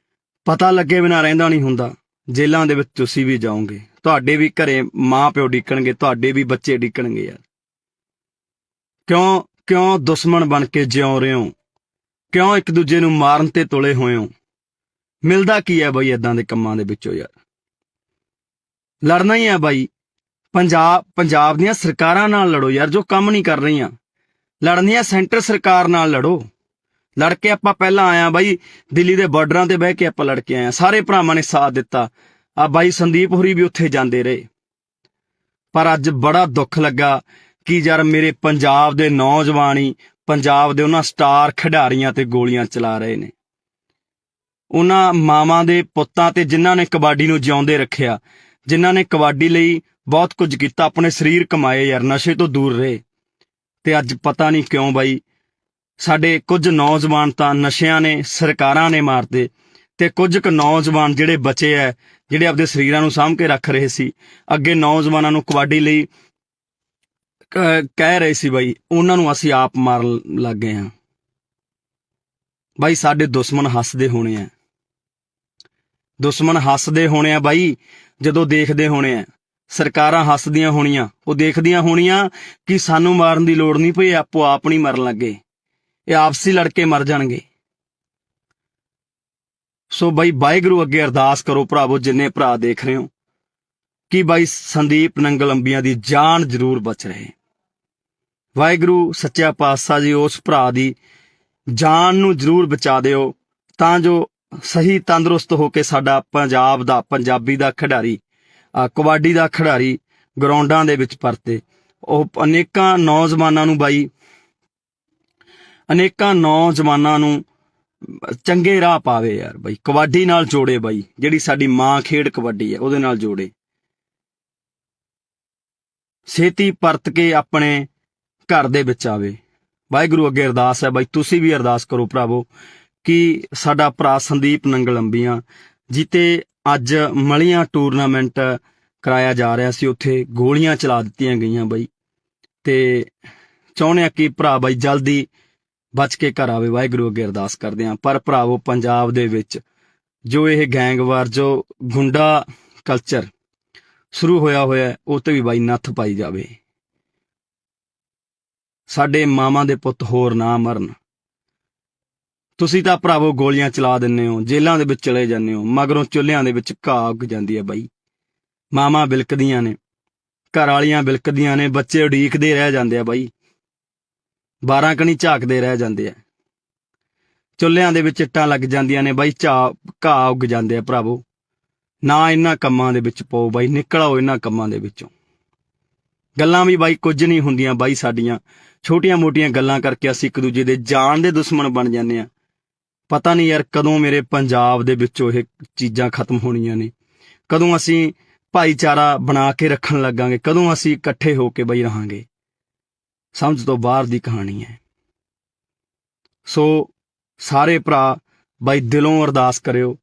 ਪਤਾ ਲੱਗੇ ਬਿਨਾਂ ਰਹਿੰਦਾ ਨਹੀਂ ਹੁੰਦਾ। ਜੇਲ੍ਹਾਂ ਦੇ ਵਿੱਚ ਤੁਸੀਂ ਵੀ ਜਾਓਗੇ, ਤੁਹਾਡੇ ਵੀ ਘਰੇ ਮਾਂ ਪਿਓ ਡਿੱਕਣਗੇ, ਤੁਹਾਡੇ ਵੀ ਬੱਚੇ ਡਿੱਕਣਗੇ ਯਾਰ। ਕਿਉਂ ਦੁਸ਼ਮਣ ਬਣ ਕੇ ਜਿਉਂ ਰਹੇ ਹੋ? ਕਿਉਂ ਇੱਕ ਦੂਜੇ ਨੂੰ ਮਾਰਨ ਤੇ ਤੁਲੇ ਹੋਏ ਹੋ? ਮਿਲਦਾ ਕੀ ਹੈ ਬਾਈ ਏਦਾਂ ਦੇ ਕੰਮਾਂ ਦੇ ਵਿੱਚੋਂ ਯਾਰ? ਲੜਨਾ ਹੀ ਹੈ ਬਾਈ। ਪੰਜਾਬ ਦੀਆਂ ਸਰਕਾਰਾਂ ਨਾਲ ਲੜੋ ਯਾਰ, ਜੋ ਕੰਮ ਨਹੀਂ ਕਰ ਰਹੀਆਂ। ਲੜਨੀ ਹੈ ਸੈਂਟਰ ਸਰਕਾਰ ਨਾਲ ਲੜੋ। ਲੜ ਕੇ ਆਪਾਂ ਪਹਿਲਾਂ ਆਇਆ ਬਾਈ, ਦਿੱਲੀ ਦੇ ਬਾਰਡਰਾਂ ਤੇ ਬਹਿ ਕੇ ਆਪਾਂ ਲੜ ਕੇ ਆਏ, ਸਾਰੇ ਭਰਾਵਾਂ ਨੇ ਸਾਥ ਦਿੱਤਾ। ਆ ਬਾਈ ਸੰਦੀਪ ਹੋਰੀ ਵੀ ਉੱਥੇ ਜਾਂਦੇ ਰਹੇ। ਪਰ ਅੱਜ ਬੜਾ ਦੁੱਖ ਲੱਗਾ ਕਿ ਯਾਰ ਮੇਰੇ ਪੰਜਾਬ ਦੇ ਨੌਜਵਾਨ ਹੀ ਪੰਜਾਬ ਦੇ ਉਹਨਾਂ ਸਟਾਰ ਖਿਡਾਰੀਆਂ ਤੇ ਗੋਲੀਆਂ ਚਲਾ ਰਹੇ ਨੇ। ਉਹਨਾਂ ਮਾਵਾਂ ਦੇ ਪੁੱਤਾਂ ਤੇ ਜਿਨ੍ਹਾਂ ਨੇ ਕਬੱਡੀ ਨੂੰ ਜਿਉਂਦੇ ਰੱਖਿਆ, ਜਿਨ੍ਹਾਂ ਨੇ ਕਬੱਡੀ ਲਈ ਬਹੁਤ ਕੁਝ ਕੀਤਾ, ਆਪਣੇ ਸਰੀਰ ਕਮਾਏ ਯਾਰ, ਨਸ਼ੇ ਤੋਂ ਦੂਰ ਰਹੇ। ਤੇ ਅੱਜ ਪਤਾ ਨਹੀਂ ਕਿਉਂ ਬਾਈ ਸਾਡੇ ਕੁਝ ਨੌਜਵਾਨ ਤਾਂ ਨਸ਼ਿਆਂ ਨੇ, ਸਰਕਾਰਾਂ ਨੇ ਮਾਰਦੇ, ਤੇ ਕੁਝ ਕੁ ਨੌਜਵਾਨ ਜਿਹੜੇ ਬਚੇ ਐ, ਜਿਹੜੇ ਆਪਦੇ ਸਰੀਰਾਂ ਨੂੰ ਸਾਂਭ ਕੇ ਰੱਖ ਰਹੇ ਸੀ, ਅੱਗੇ ਨੌਜਵਾਨਾਂ ਨੂੰ ਕਬੱਡੀ ਲਈ ਕਹਿ ਰਹੇ ਸੀ ਬਾਈ, ਉਹਨਾਂ ਨੂੰ ਅਸੀਂ ਆਪ ਮਾਰਨ ਲੱਗ ਗਏ ਹਾਂ। ਬਾਈ ਸਾਡੇ ਦੁਸ਼ਮਣ ਹੱਸਦੇ ਹੋਣੇ ਆ, ਦੁਸ਼ਮਣ ਹੱਸਦੇ ਹੋਣੇ ਆ ਬਾਈ, ਜਦੋਂ ਦੇਖਦੇ ਹੋਣੇ ਆ। ਸਰਕਾਰਾਂ ਹੱਸਦੀਆਂ ਹੋਣੀਆਂ, ਉਹ ਦੇਖਦੀਆਂ ਹੋਣੀਆਂ ਕਿ ਸਾਨੂੰ ਮਾਰਨ ਦੀ ਲੋੜ ਨਹੀਂ ਪਈ, ਆਪੋ ਆਪ ਨਹੀਂ ਮਰਨ ਲੱਗੇ, ਇਹ ਆਪਸੀ ਲੜ ਕੇ ਮਰ ਜਾਣਗੇ। ਸੋ ਬਾਈ ਵਾਹਿਗੁਰੂ ਅੱਗੇ ਅਰਦਾਸ ਕਰੋ ਭਰਾਵੋ, ਜਿੰਨੇ ਭਰਾ ਦੇਖ ਰਹੇ ਹੋ, ਕਿ ਬਾਈ ਸੰਦੀਪ ਨੰਗਲ ਅੰਬੀਆਂ ਦੀ ਜਾਨ ਜ਼ਰੂਰ ਬਚ ਰਹੇ। ਵਾਹਿਗੁਰੂ ਸੱਚਾ ਪਾਤਸ਼ਾਹ ਜੀ ਉਸ ਭਰਾ ਦੀ ਜਾਨ ਨੂੰ ਜ਼ਰੂਰ ਬਚਾ ਦਿਓ, ਤਾਂ ਜੋ ਸਹੀ ਤੰਦਰੁਸਤ ਹੋ ਕੇ ਸਾਡਾ ਪੰਜਾਬ ਦਾ, ਪੰਜਾਬੀ ਦਾ ਖਿਡਾਰੀ, ਕਬੱਡੀ ਦਾ ਖਿਡਾਰੀ ਗਰਾਊਂਡਾਂ ਦੇ ਵਿੱਚ ਪਰਤੇ। ਉਹ ਅਨੇਕਾਂ ਨੌਜਵਾਨਾਂ ਨੂੰ ਬਾਈ, ਅਨੇਕਾਂ ਨੌਜਵਾਨਾਂ ਨੂੰ ਚੰਗੇ ਰਾਹ ਪਾਵੇ ਯਾਰ ਬਾਈ, ਕਬੱਡੀ ਨਾਲ ਜੋੜੇ ਬਾਈ, ਜਿਹੜੀ ਸਾਡੀ ਮਾਂ ਖੇਡ ਕਬੱਡੀ ਹੈ ਉਹਦੇ ਨਾਲ ਜੋੜੇ। ਛੇਤੀ ਪਰਤ ਕੇ ਆਪਣੇ ਘਰ ਦੇ ਵਿੱਚ ਆਵੇ। ਵਾਹਿਗੁਰੂ ਅੱਗੇ ਅਰਦਾਸ ਹੈ ਬਾਈ, ਤੁਸੀਂ ਵੀ ਅਰਦਾਸ ਕਰੋ ਭਰਾਵੋ ਕਿ ਸਾਡਾ ਭਰਾ ਸੰਦੀਪ ਨੰਗਲ ਅੰਬੀਆਂ ਜਿੱਤੇ ਅੱਜ ਮਲੀਆਂ ਟੂਰਨਾਮੈਂਟ ਕਰਾਇਆ ਜਾ ਰਿਹਾ ਸੀ, ਉੱਥੇ ਗੋਲੀਆਂ ਚਲਾ ਦਿੱਤੀਆਂ ਗਈਆਂ ਬਾਈ, ਤੇ ਚਾਹੁੰਦੇ ਆ ਕਿ ਭਰਾ ਬਾਈ ਜਲਦੀ ਬਚ ਕੇ ਘਰ ਆਵੇ। ਵਾਹਿਗੁਰੂ ਅੱਗੇ ਅਰਦਾਸ ਕਰਦੇ ਹਾਂ। ਪਰ ਭਰਾਵੋ ਪੰਜਾਬ ਦੇ ਵਿੱਚ ਜੋ ਇਹ ਗੈਂਗਵਾਰ, ਜੋ ਗੁੰਡਾ ਕਲਚਰ ਸ਼ੁਰੂ ਹੋਇਆ ਉਹ ਤੇ ਵੀ ਬਾਈ ਨੱਥ ਪਾਈ ਜਾਵੇ। ਸਾਡੇ ਮਾਵਾਂ ਦੇ ਪੁੱਤ ਹੋਰ ਨਾ ਮਰਨ। ਤੁਸੀਂ ਤਾਂ ਭਰਾਵੋ ਗੋਲੀਆਂ ਚਲਾ ਦਿੰਦੇ ਹੋ, ਜੇਲ੍ਹਾਂ ਦੇ ਵਿੱਚ ਚਲੇ ਜਾਂਦੇ ਹੋ, ਮਗਰੋਂ ਚੁੱਲ੍ਹਿਆਂ ਦੇ ਵਿੱਚ ਘਾਹ ਉੱਗ ਜਾਂਦੀ ਹੈ ਬਾਈ। ਮਾਵਾਂ ਬਿਲਕਦੀਆਂ ਨੇ, ਘਰ ਵਾਲੀਆਂ ਬਿਲਕਦੀਆਂ ਨੇ, ਬੱਚੇ ਉਡੀਕਦੇ ਰਹਿ ਜਾਂਦੇ ਆ ਬਾਈ, 12 ਕਣੀ ਝਾਕਦੇ ਰਹਿ ਜਾਂਦੇ ਆ, ਚੁੱਲ੍ਹਿਆਂ ਦੇ ਵਿੱਚ ਇੱਟਾਂ ਲੱਗ ਜਾਂਦੀਆਂ ਨੇ ਬਾਈ, ਘਾਹ ਉੱਗ ਜਾਂਦੇ ਆ। ਭਰਾਵੋ ਨਾ ਇਹਨਾਂ ਕੰਮਾਂ ਦੇ ਵਿੱਚ ਪਾਓ ਬਾਈ, ਨਿਕਲ ਆਓ ਇਹਨਾਂ ਕੰਮਾਂ ਦੇ ਵਿੱਚੋਂ। ਗੱਲਾਂ ਵੀ ਬਾਈ ਕੁਝ ਨਹੀਂ ਹੁੰਦੀਆਂ ਬਾਈ, ਸਾਡੀਆਂ ਛੋਟੀਆਂ ਮੋਟੀਆਂ ਗੱਲਾਂ ਕਰਕੇ ਅਸੀਂ ਇੱਕ ਦੂਜੇ ਦੇ ਜਾਨ ਦੇ ਦੁਸ਼ਮਣ ਬਣ ਜਾਂਦੇ ਆ। ਪਤਾ ਨਹੀਂ ਯਾਰ ਕਦੋਂ ਮੇਰੇ ਪੰਜਾਬ ਦੇ ਵਿੱਚੋਂ ਇਹ ਚੀਜ਼ਾਂ ਖਤਮ ਹੋਣੀਆਂ ਨੇ, ਕਦੋਂ ਅਸੀਂ ਭਾਈਚਾਰਾ ਬਣਾ ਕੇ ਰੱਖਣ ਲੱਗਾਂਗੇ, ਕਦੋਂ ਅਸੀਂ ਇਕੱਠੇ ਹੋ ਕੇ ਬਾਈ ਰਹਾਂਗੇ। ਸਮਝ ਤੋਂ ਬਾਹਰ ਦੀ ਕਹਾਣੀ ਹੈ। ਸੋ ਸਾਰੇ ਭਰਾ ਬਾਈ ਦਿਲੋਂ ਅਰਦਾਸ ਕਰਿਓ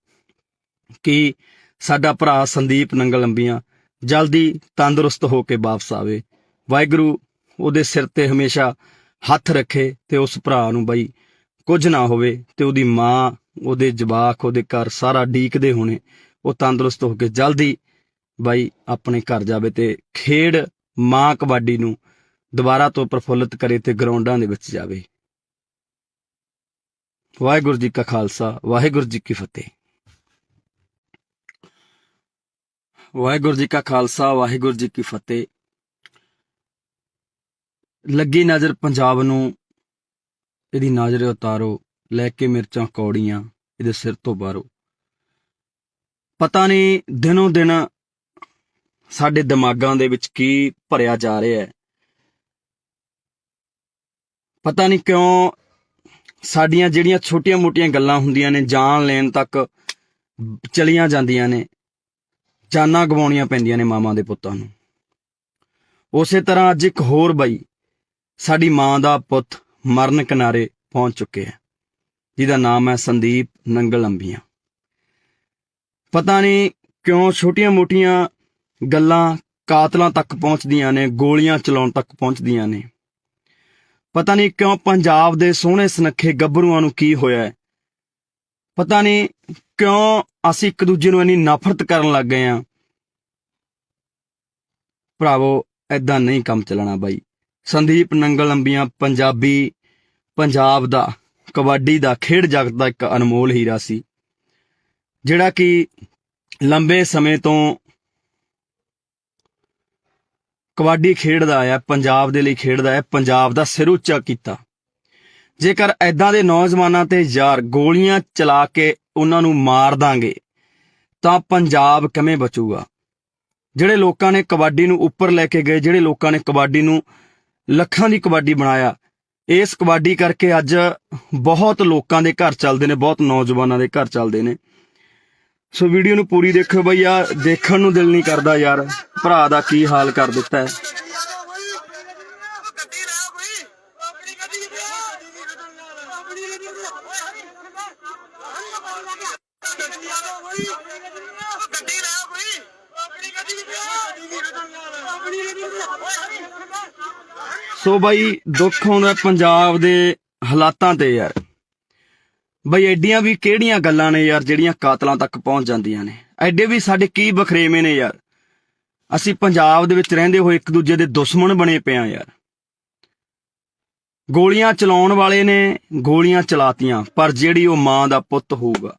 ਕਿ ਸਾਡਾ ਭਰਾ ਸੰਦੀਪ ਨੰਗਲ ਅੰਬੀਆਂ ਜਲਦੀ ਤੰਦਰੁਸਤ ਹੋ ਕੇ ਵਾਪਸ ਆਵੇ। ਵਾਹਿਗੁਰੂ ਉਹਦੇ ਸਿਰ ਤੇ ਹਮੇਸ਼ਾ ਹੱਥ ਰੱਖੇ ਤੇ ਉਸ ਭਰਾ ਨੂੰ ਬਾਈ ਕੁਝ ਨਾ ਹੋਵੇ ਤੇ ਉਹਦੀ ਮਾਂ, ਉਹਦੇ ਜਵਾਕ, ਉਹਦੇ ਘਰ ਸਾਰਾ ਡੀਕਦੇ ਹੋਣੇ ਉਹ ਤੰਦਰੁਸਤ ਹੋ ਕੇ ਜਲਦੀ ਬਾਈ ਆਪਣੇ ਘਰ ਜਾਵੇ ਤੇ ਖੇਡ ਮਾਂ ਕਬੱਡੀ ਨੂੰ ਦੁਬਾਰਾ ਤੋਂ ਪ੍ਰਫੁੱਲਿਤ ਕਰੇ ਤੇ ਗਰਾਊਂਡਾਂ ਦੇ ਵਿੱਚ ਜਾਵੇ। ਵਾਹਿਗੁਰੂ ਜੀ ਕਾ ਖਾਲਸਾ, ਵਾਹਿਗੁਰੂ ਜੀ ਕੀ ਫਤਿਹ। ਵਾਹਿਗੁਰੂ ਜੀ ਕਾ ਖਾਲਸਾ, ਵਾਹਿਗੁਰੂ ਜੀ ਕੀ ਫਤਿਹ। ਲੱਗੀ ਨਜ਼ਰ ਪੰਜਾਬ ਨੂੰ, ਇਹਦੀ ਨਜ਼ਰ ਉਤਾਰੋ, ਲੈ ਕੇ ਮਿਰਚਾਂ ਕੌੜੀਆਂ ਇਹਦੇ ਸਿਰ ਤੋਂ ਬਾਹਰੋ। ਪਤਾ ਨਹੀਂ ਦਿਨੋਂ ਦਿਨ ਸਾਡੇ ਦਿਮਾਗਾਂ ਦੇ ਵਿੱਚ ਕੀ ਭਰਿਆ ਜਾ ਰਿਹਾ ਹੈ। ਪਤਾ ਨਹੀਂ ਕਿਉਂ ਸਾਡੀਆਂ ਜਿਹੜੀਆਂ ਛੋਟੀਆਂ-ਮੋਟੀਆਂ ਗੱਲਾਂ ਹੁੰਦੀਆਂ ਨੇ ਜਾਨ ਲੈਣ ਤੱਕ ਚਲੀਆਂ ਜਾਂਦੀਆਂ ਨੇ, ਜਾਨਾਂ ਗਵਾਉਣੀਆਂ ਪੈਂਦੀਆਂ ਨੇ ਮਾਵਾਂ ਦੇ ਪੁੱਤਾਂ ਨੂੰ। ਉਸੇ ਤਰ੍ਹਾਂ ਅੱਜ ਇੱਕ ਹੋਰ ਬਾਈ ਸਾਡੀ ਮਾਂ ਦਾ ਪੁੱਤ ਮਰਨ ਕਿਨਾਰੇ ਪਹੁੰਚ ਚੁੱਕਿਆ, ਜਿਹਦਾ ਨਾਮ ਹੈ ਸੰਦੀਪ ਨੰਗਲ ਅੰਬੀਆਂ। ਪਤਾ ਨਹੀਂ ਕਿਉਂ ਛੋਟੀਆਂ-ਮੋਟੀਆਂ ਗੱਲਾਂ ਕਾਤਲਾਂ ਤੱਕ ਪਹੁੰਚਦੀਆਂ ਨੇ, ਗੋਲੀਆਂ ਚਲਾਉਣ ਤੱਕ ਪਹੁੰਚਦੀਆਂ ਨੇ। ਪਤਾ ਨਹੀਂ ਕਿਉਂ ਪੰਜਾਬ ਦੇ ਸੋਹਣੇ ਸੁਨੱਖੇ ਗੱਭਰੂਆਂ ਨੂੰ ਕੀ ਹੋਇਆ ਹੈ। ਪਤਾ ਨਹੀਂ ਕਿਉਂ ਅਸੀਂ ਇੱਕ ਦੂਜੇ ਨੂੰ ਇੰਨੀ ਨਫ਼ਰਤ ਕਰਨ ਲੱਗ ਗਏ ਹਾਂ। ਭਰਾਵੋ ਏਦਾਂ ਨਹੀਂ ਕੰਮ ਚੱਲਣਾ ਬਾਈ। ਸੰਦੀਪ ਨੰਗਲ ਅੰਬੀਆਂ ਪੰਜਾਬ ਦਾ ਕਬੱਡੀ ਦਾ ਖੇਡ ਜਗਤ ਦਾ ਇੱਕ ਅਨਮੋਲ ਹੀਰਾ ਸੀ, ਜਿਹੜਾ ਕਿ ਲੰਬੇ ਸਮੇਂ ਤੋਂ ਕਬੱਡੀ ਖੇਡਦਾ ਆਇਆ, ਪੰਜਾਬ ਦੇ ਲਈ ਖੇਡਦਾ ਹੈ, ਪੰਜਾਬ ਦਾ ਸਿਰ ਉੱਚਾ ਕੀਤਾ। ਜੇਕਰ ਐਦਾਂ ਦੇ ਨੌਜਵਾਨਾਂ ਤੇ ਯਾਰ ਗੋਲੀਆਂ ਚਲਾ ਕੇ ਉਹਨਾਂ ਨੂੰ ਮਾਰ ਦਾਂਗੇ ਤਾਂ ਪੰਜਾਬ ਕਿਵੇਂ ਬਚੂਗਾ? ਜਿਹੜੇ ਲੋਕਾਂ ਨੇ ਕਬੱਡੀ ਨੂੰ ਉੱਪਰ ਲੈ ਕੇ ਗਏ, ਜਿਹੜੇ ਲੋਕਾਂ ਨੇ ਕਬੱਡੀ ਨੂੰ ਲੱਖਾਂ ਦੀ ਕਬੱਡੀ ਬਣਾਇਆ, ਇਸ ਕਬੱਡੀ ਕਰਕੇ ਅੱਜ ਬਹੁਤ ਲੋਕਾਂ ਦੇ ਘਰ ਚੱਲਦੇ ਨੇ, ਬਹੁਤ ਨੌਜਵਾਨਾਂ ਦੇ ਘਰ ਚੱਲਦੇ ਨੇ। ਸੋ ਵੀਡੀਓ ਨੂੰ ਪੂਰੀ ਦੇਖੋ ਬਈ, ਆ ਦੇਖਣ ਨੂੰ ਦਿਲ ਨਹੀਂ ਕਰਦਾ ਯਾਰ, ਭਰਾ ਦਾ ਕੀ ਹਾਲ ਕਰ ਦਿੱਤਾ ਹੈ। ਸੋ ਬਾਈ ਦੁੱਖ ਆਉਂਦਾ ਪੰਜਾਬ ਦੇ ਹਾਲਾਤਾਂ ਤੇ ਯਾਰ। ਬਈ ਐਡੀਆਂ ਵੀ ਕਿਹੜੀਆਂ ਗੱਲਾਂ ਨੇ ਯਾਰ ਜਿਹੜੀਆਂ ਕਾਤਲਾਂ ਤੱਕ ਪਹੁੰਚ ਜਾਂਦੀਆਂ ਨੇ। ਐਡੇ ਵੀ ਸਾਡੇ ਕੀ ਬਖਰੇਵੇਂ ਨੇ ਯਾਰ। ਅਸੀਂ ਪੰਜਾਬ ਦੇ ਵਿੱਚ ਰਹਿੰਦੇ ਹੋਏ ਇੱਕ ਦੂਜੇ ਦੇ ਦੁਸ਼ਮਣ ਬਣੇ ਪਏ ਆ ਯਾਰ। ਗੋਲੀਆਂ ਚਲਾਉਣ ਵਾਲੇ ਨੇ ਗੋਲੀਆਂ ਚਲਾਤੀਆਂ, ਪਰ ਜਿਹੜੀ ਉਹ ਮਾਂ ਦਾ ਪੁੱਤ ਹੋਊਗਾ,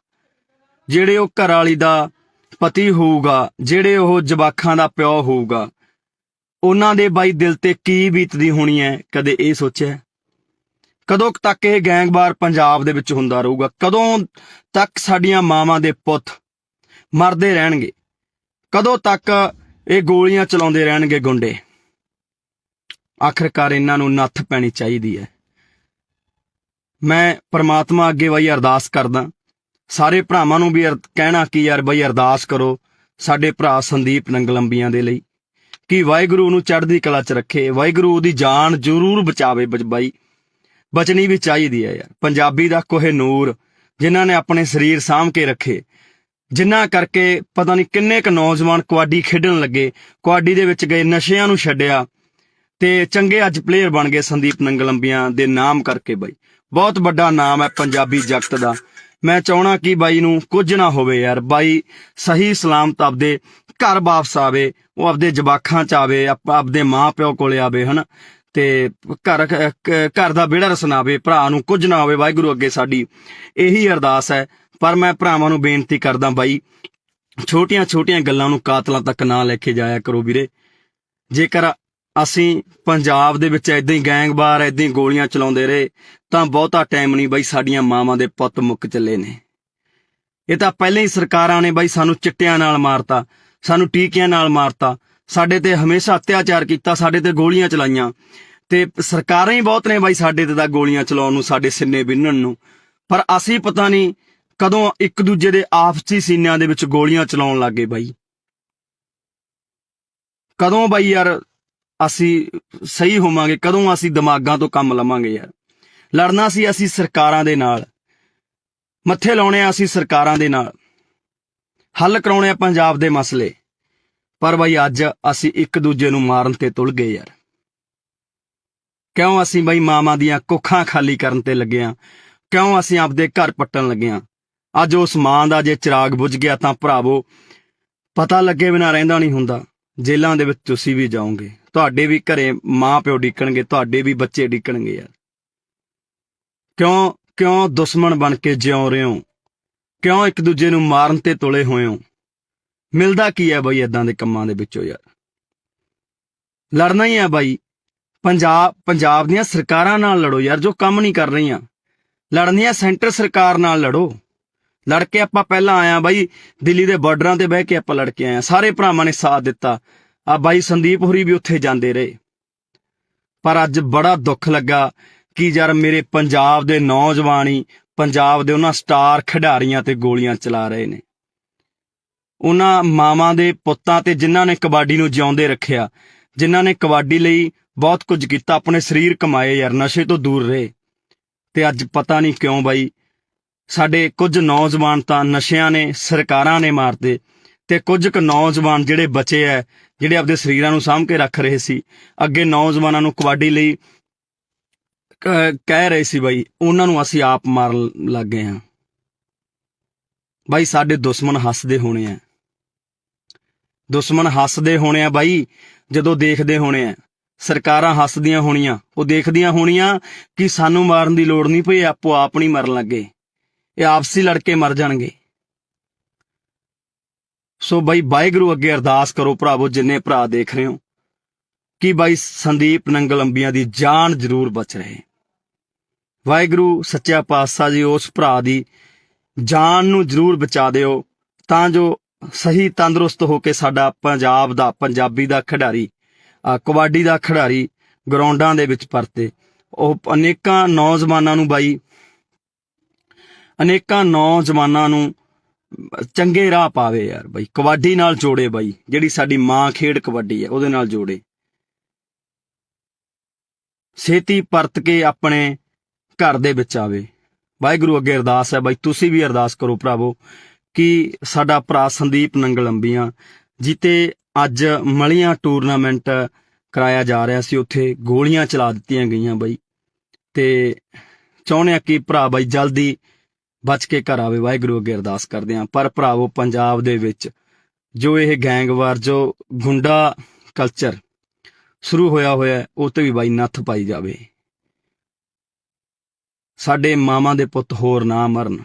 ਜਿਹੜੇ ਉਹ ਘਰ ਵਾਲੀ ਦਾ ਪਤੀ ਹੋਊਗਾ, ਜਿਹੜੇ ਉਹ ਜਵਾਕਾਂ ਦਾ ਪਿਓ ਹੋਊਗਾ, ਉਹਨਾਂ ਦੇ ਬਾਈ ਦਿਲ ਤੇ ਕੀ ਬੀਤਦੀ ਹੋਣੀ ਹੈ, ਕਦੇ ਇਹ ਸੋਚਿਆ? ਕਦੋਂ ਤੱਕ ਇਹ ਗੈਂਗਵਾਰ ਪੰਜਾਬ ਦੇ ਵਿੱਚ ਹੁੰਦਾ ਰਹੂਗਾ? ਕਦੋਂ ਤੱਕ ਸਾਡੀਆਂ ਮਾਵਾਂ ਦੇ ਪੁੱਤ ਮਰਦੇ ਰਹਿਣਗੇ? ਕਦੋਂ ਤੱਕ ਇਹ ਗੋਲੀਆਂ ਚਲਾਉਂਦੇ ਰਹਿਣਗੇ ਗੁੰਡੇ? ਆਖਰਕਾਰ ਇਹਨਾਂ ਨੂੰ ਨੱਥ ਪੈਣੀ ਚਾਹੀਦੀ ਹੈ। ਮੈਂ ਪ੍ਰਮਾਤਮਾ ਅੱਗੇ ਬਈ ਅਰਦਾਸ ਕਰਦਾ, ਸਾਰੇ ਭਰਾਵਾਂ ਨੂੰ ਵੀ ਕਹਿਣਾ ਕਿ ਯਾਰ ਬਈ ਅਰਦਾਸ ਕਰੋ ਸਾਡੇ ਭਰਾ ਸੰਦੀਪ ਨੰਗਲ ਅੰਬੀਆਂ ਦੇ ਲਈ, ਕਿ ਵਾਹਿਗੁਰੂ ਉਹਨੂੰ ਚੜ੍ਹਦੀ ਕਲਾ 'ਚ ਰੱਖੇ, ਵਾਹਿਗੁਰੂ ਉਹਦੀ ਜਾਨ ਜ਼ਰੂਰ ਬਚਾਵੇ। ਬਾਈ ਬਚਣੀ ਵੀ ਚਾਹੀਦੀ ਹੈ ਯਾਰ। ਪੰਜਾਬੀ ਦਾ ਕੋਹਿਨੂਰ ਜਿਨ੍ਹਾਂ ਨੇ ਆਪਣੇ ਸਰੀਰ ਸਾਂਭ ਕੇ ਰੱਖੇ, ਜਿਨ੍ਹਾਂ ਕਰਕੇ ਪਤਾ ਨਹੀਂ ਕਿੰਨੇ ਕੁ ਨੌਜਵਾਨ ਕਬੱਡੀ ਖੇਡਣ ਲੱਗੇ, ਕਬੱਡੀ ਦੇ ਵਿੱਚ ਗਏ, ਨਸ਼ਿਆਂ ਨੂੰ ਛੱਡਿਆ ਤੇ ਚੰਗੇ ਅੱਜ ਪਲੇਅਰ ਬਣ ਗਏ ਸੰਦੀਪ ਨੰਗਲ ਅੰਬੀਆਂ ਦੇ ਨਾਮ ਕਰਕੇ। ਬਾਈ ਬਹੁਤ ਵੱਡਾ ਨਾਮ ਹੈ ਪੰਜਾਬੀ ਜਗਤ ਦਾ। ਮੈਂ ਚਾਹਣਾ ਕਿ ਬਾਈ ਨੂੰ ਕੁਝ ਨਾ ਹੋਵੇ ਯਾਰ। ਬਾਈ ਸਹੀ ਸਲਾਮਤ ਆਪਦੇ ਘਰ ਵਾਪਸ ਆਵੇ, ਉਹ ਆਪਦੇ ਜਵਾਕਾਂ 'ਚ ਆਵੇ, ਆਪਦੇ ਮਾਂ ਪਿਓ ਕੋਲੇ ਆਵੇ, ਹਨਾ, ਤੇ ਘਰ ਦਾ ਵਿਹੜਾ ਰਸਨਾਵੇ, ਭਰਾ ਨੂੰ ਕੁਝ ਨਾ ਹੋਵੇ। ਵਾਹਿਗੁਰੂ ਅੱਗੇ ਸਾਡੀ ਇਹੀ ਅਰਦਾਸ ਹੈ। ਪਰ ਮੈਂ ਭਰਾਵਾਂ ਨੂੰ ਬੇਨਤੀ ਕਰਦਾ ਬਾਈ, ਛੋਟੀਆਂ ਗੱਲਾਂ ਨੂੰ ਕਾਤਲਾਂ ਤੱਕ ਨਾ ਲੈ ਕੇ ਜਾਇਆ ਕਰੋ ਵੀਰੇ। ਜੇਕਰ ਅਸੀਂ ਪੰਜਾਬ ਦੇ ਵਿੱਚ ਏਦਾਂ ਹੀ ਗੈਂਗਵਾਰ ਏਦਾਂ ਹੀ ਗੋਲੀਆਂ ਚਲਾਉਂਦੇ ਰਹੇ ਤਾਂ ਬਹੁਤਾ ਟਾਈਮ ਨਹੀਂ ਬਾਈ, ਸਾਡੀਆਂ ਮਾਵਾਂ ਦੇ ਪੁੱਤ ਮੁੱਕ ਚੱਲੇ ਨੇ। ਇਹ ਤਾਂ ਪਹਿਲਾਂ ਹੀ ਸਰਕਾਰਾਂ ਨੇ ਬਾਈ ਸਾਨੂੰ ਚਿੱਟਿਆਂ ਨਾਲ ਮਾਰਤਾ, ਸਾਨੂੰ ਟੀਕਿਆਂ ਨਾਲ ਮਾਰਤਾ, ਸਾਡੇ ਤੇ ਹਮੇਸ਼ਾ ਅਤਿਆਚਾਰ ਕੀਤਾ, ਸਾਡੇ ਤੇ ਗੋਲੀਆਂ ਚਲਾਈਆਂ, ਤੇ ਸਰਕਾਰਾਂ ਹੀ ਬਹੁਤ ਨੇ ਬਾਈ ਸਾਡੇ ਤੇ ਤਾਂ ਗੋਲੀਆਂ ਚਲਾਉਣ ਨੂੰ, ਸਾਡੇ ਸਿੰਨੇ ਬਿੰਨਣ ਨੂੰ। ਪਰ ਅਸੀਂ ਪਤਾ ਨਹੀਂ ਕਦੋਂ ਇੱਕ ਦੂਜੇ ਦੇ ਆਪਸੀ ਸੀਨਿਆਂ ਦੇ ਵਿੱਚ ਗੋਲੀਆਂ ਚਲਾਉਣ ਲੱਗ ਗਏ ਬਾਈ। ਕਦੋਂ ਬਾਈ ਯਾਰ ਅਸੀਂ ਸਹੀ ਹੋਵਾਂਗੇ? ਕਦੋਂ ਅਸੀਂ ਦਿਮਾਗਾਂ ਤੋਂ ਕੰਮ ਲਵਾਂਗੇ ਯਾਰ? ਲੜਨਾ ਸੀ ਅਸੀਂ ਸਰਕਾਰਾਂ ਦੇ ਨਾਲ, ਮੱਥੇ ਲਾਉਣੇ ਆ ਅਸੀਂ ਸਰਕਾਰਾਂ ਦੇ ਨਾਲ, ਹੱਲ ਕਰਾਉਣੇ ਆ ਪੰਜਾਬ ਦੇ ਮਸਲੇ। ਪਰ ਬਾਈ ਅੱਜ ਅਸੀਂ ਇੱਕ ਦੂਜੇ ਨੂੰ ਮਾਰਨ ਤੇ ਤੁਲ ਗਏ ਯਾਰ। ਕਿਉਂ ਅਸੀਂ ਬਈ ਮਾਵਾਂ ਦੀਆਂ ਕੁੱਖਾਂ ਖਾਲੀ ਕਰਨ ਤੇ ਲੱਗੇ ਆਂ? ਕਿਉਂ ਅਸੀਂ ਆਪਦੇ ਘਰ ਪੱਟਣ ਲੱਗੇ ਆਂ? ਅੱਜ ਉਸ ਮਾਂ ਦਾ ਜੇ ਚਿਰਾਗ ਬੁਝ ਗਿਆ ਤਾਂ ਭਰਾਵੋ, ਪਤਾ ਲੱਗੇ ਬਿਨਾਂ ਰਹਿੰਦਾ ਨਹੀਂ ਹੁੰਦਾ। ਜੇਲ੍ਹਾਂ ਦੇ ਵਿੱਚ ਤੁਸੀਂ ਵੀ ਜਾਓਗੇ, ਤੁਹਾਡੇ ਵੀ ਘਰੇ ਮਾਂ ਪਿਓ ਡਿੱਕਣਗੇ, ਤੁਹਾਡੇ ਵੀ ਬੱਚੇ ਡਿੱਕਣਗੇ ਯਾਰ। ਕਿਉਂ ਕਿਉਂ ਦੁਸ਼ਮਣ ਬਣ ਕੇ ਜਿਉਂ ਰਹੇ ਹੋ? ਕਿਉਂ ਇੱਕ ਦੂਜੇ ਨੂੰ ਮਾਰਨ ਤੇ ਤੁਲੇ ਹੋਏ ਹੋ? ਮਿਲਦਾ ਕੀ ਹੈ ਬਈ ਏਦਾਂ ਦੇ ਕੰਮਾਂ ਦੇ ਵਿੱਚੋਂ ਯਾਰ? ਲੜਨਾ ਹੀ ਹੈ ਬਾਈ। ਪੰਜਾਬ ਦੀਆਂ ਸਰਕਾਰਾਂ ਨਾਲ ਲੜੋ ਯਾਰ, ਜੋ ਕੰਮ ਨਹੀਂ ਕਰ ਰਹੀਆਂ। ਲੜਨੀ ਹੈ ਸੈਂਟਰ ਸਰਕਾਰ ਨਾਲ ਲੜੋ। ਲੜ ਕੇ ਆਪਾਂ ਪਹਿਲਾਂ ਆਇਆ ਬਾਈ, ਦਿੱਲੀ ਦੇ ਬਾਰਡਰਾਂ ਤੇ ਬਹਿ ਕੇ ਆਪਾਂ ਲੜ ਕੇ ਆਏ। ਸਾਰੇ ਭਰਾਵਾਂ ਨੇ ਸਾਥ ਦਿੱਤਾ। ਆ ਬਾਈ ਸੰਦੀਪ ਹੋਰੀ ਵੀ ਉੱਥੇ ਜਾਂਦੇ ਰਹੇ। ਪਰ ਅੱਜ ਬੜਾ ਦੁੱਖ ਲੱਗਾ ਕਿ ਯਾਰ ਮੇਰੇ ਪੰਜਾਬ ਦੇ ਨੌਜਵਾਨ ਹੀ ਪੰਜਾਬ ਦੇ ਉਹਨਾਂ ਸਟਾਰ ਖਿਡਾਰੀਆਂ ਤੇ ਗੋਲੀਆਂ ਚਲਾ ਰਹੇ ਨੇ। ਉਹਨਾਂ ਮਾਵਾਂ ਦੇ ਪੁੱਤਾਂ ਤੇ ਜਿਨ੍ਹਾਂ ਨੇ ਕਬੱਡੀ ਨੂੰ ਜਿਉਂਦੇ ਰੱਖਿਆ, ਜਿਨ੍ਹਾਂ ਨੇ ਕਬੱਡੀ ਲਈ ਬਹੁਤ ਕੁਝ ਕੀਤਾ, ਆਪਣੇ ਸਰੀਰ ਕਮਾਏ ਯਾਰ, ਨਸ਼ੇ ਤੋਂ ਦੂਰ ਰਹੇ। ਤੇ ਅੱਜ ਪਤਾ ਨਹੀਂ ਕਿਉਂ ਬਾਈ ਸਾਡੇ ਕੁਝ ਨੌਜਵਾਨ ਤਾਂ ਨਸ਼ਿਆਂ ਨੇ, ਸਰਕਾਰਾਂ ਨੇ ਮਾਰਦੇ, ਤੇ ਕੁਝ ਕੁ ਨੌਜਵਾਨ ਜਿਹੜੇ ਬਚੇ ਐ, ਜਿਹੜੇ ਆਪਦੇ ਸਰੀਰਾਂ ਨੂੰ ਸਾਂਭ ਕੇ ਰੱਖ ਰਹੇ ਸੀ, ਅੱਗੇ ਨੌਜਵਾਨਾਂ ਨੂੰ ਕਬੱਡੀ ਲਈ ਕਹਿ ਰਹੇ ਸੀ ਬਾਈ, ਉਹਨਾਂ ਨੂੰ ਅਸੀਂ ਆਪ ਮਾਰਨ ਲੱਗ ਗਏ ਹਾਂ। ਬਾਈ ਸਾਡੇ ਦੁਸ਼ਮਣ ਹੱਸਦੇ ਹੋਣੇ ਆ, ਦੁਸ਼ਮਣ ਹੱਸਦੇ ਹੋਣੇ ਆ ਬਾਈ, ਜਦੋਂ ਦੇਖਦੇ ਹੋਣੇ ਆ। ਸਰਕਾਰਾਂ ਹੱਸਦੀਆਂ ਹੋਣੀਆਂ, ਉਹ ਦੇਖਦੀਆਂ ਹੋਣੀਆਂ ਕਿ ਸਾਨੂੰ ਮਾਰਨ ਦੀ ਲੋੜ ਨਹੀਂ ਪਈ, ਆਪੋ ਆਪ ਨਹੀਂ ਮਰਨ ਲੱਗੇ, ਇਹ ਆਪਸੀ ਲੜ ਕੇ ਮਰ ਜਾਣਗੇ। ਸੋ ਬਾਈ ਵਾਹਿਗੁਰੂ ਅੱਗੇ ਅਰਦਾਸ ਕਰੋ ਭਰਾਵੋ, ਜਿੰਨੇ ਭਰਾ ਦੇਖ ਰਹੇ ਹੋ, ਕਿ ਬਾਈ ਸੰਦੀਪ ਨੰਗਲ ਅੰਬੀਆਂ ਦੀ ਜਾਨ ਜ਼ਰੂਰ ਬਚ ਰਹੇ। ਵਾਹਿਗੁਰੂ ਸੱਚਾ ਪਾਤਸ਼ਾਹ ਜੀ ਉਸ ਭਰਾ ਦੀ ਜਾਨ ਨੂੰ ਜ਼ਰੂਰ ਬਚਾ ਦਿਓ, ਤਾਂ ਜੋ ਸਹੀ ਤੰਦਰੁਸਤ ਹੋ ਕੇ ਸਾਡਾ ਪੰਜਾਬ ਦਾ, ਪੰਜਾਬੀ ਦਾ ਖਿਡਾਰੀ, ਕਬੱਡੀ ਦਾ ਖਿਡਾਰੀ ਗਰਾਊਂਡਾਂ ਦੇ ਵਿੱਚ ਪਰਤੇ। ਉਹ ਅਨੇਕਾਂ ਨੌਜਵਾਨਾਂ ਨੂੰ ਬਾਈ, ਅਨੇਕਾਂ ਨੌਜਵਾਨਾਂ ਨੂੰ ਚੰਗੇ ਰਾਹ ਪਾਵੇ ਯਾਰ ਬਾਈ, ਕਬੱਡੀ ਨਾਲ ਜੋੜੇ ਬਾਈ, ਜਿਹੜੀ ਸਾਡੀ ਮਾਂ ਖੇਡ ਕਬੱਡੀ ਹੈ ਉਹਦੇ ਨਾਲ ਜੋੜੇ। ਛੇਤੀ ਪਰਤ ਕੇ ਆਪਣੇ ਘਰ ਦੇ ਵਿੱਚ ਆਵੇ। ਵਾਹਿਗੁਰੂ ਅੱਗੇ ਅਰਦਾਸ ਹੈ ਬਾਈ, ਤੁਸੀਂ ਵੀ ਅਰਦਾਸ ਕਰੋ ਭਰਾਵੋ, ਕਿ ਸਾਡਾ ਭਰਾ ਸੰਦੀਪ ਨੰਗਲ ਅੰਬੀਆਂ ਜਿੱਤੇ ਅੱਜ ਮਲੀਆਂ ਟੂਰਨਾਮੈਂਟ ਕਰਾਇਆ ਜਾ ਰਿਹਾ ਸੀ, ਉੱਥੇ ਗੋਲੀਆਂ ਚਲਾ ਦਿੱਤੀਆਂ ਗਈਆਂ ਬਾਈ, ਤੇ ਚਾਹੁੰਦੇ ਆ ਕਿ ਭਰਾ ਬਾਈ ਜਲਦੀ ਬਚ ਕੇ ਘਰ ਆਵੇ। ਵਾਹਿਗੁਰੂ ਅੱਗੇ ਅਰਦਾਸ ਕਰਦੇ ਹਾਂ। ਪਰ ਭਰਾਵੋ ਪੰਜਾਬ ਦੇ ਵਿੱਚ ਜੋ ਇਹ ਗੈਂਗਵਾਰ, ਜੋ ਗੁੰਡਾ ਕਲਚਰ ਸ਼ੁਰੂ ਹੋਇਆ ਉਹ ਤੇ ਵੀ ਬਾਈ ਨੱਥ ਪਾਈ ਜਾਵੇ। ਸਾਡੇ ਮਾਵਾਂ ਦੇ ਪੁੱਤ ਹੋਰ ਨਾ ਮਰਨ।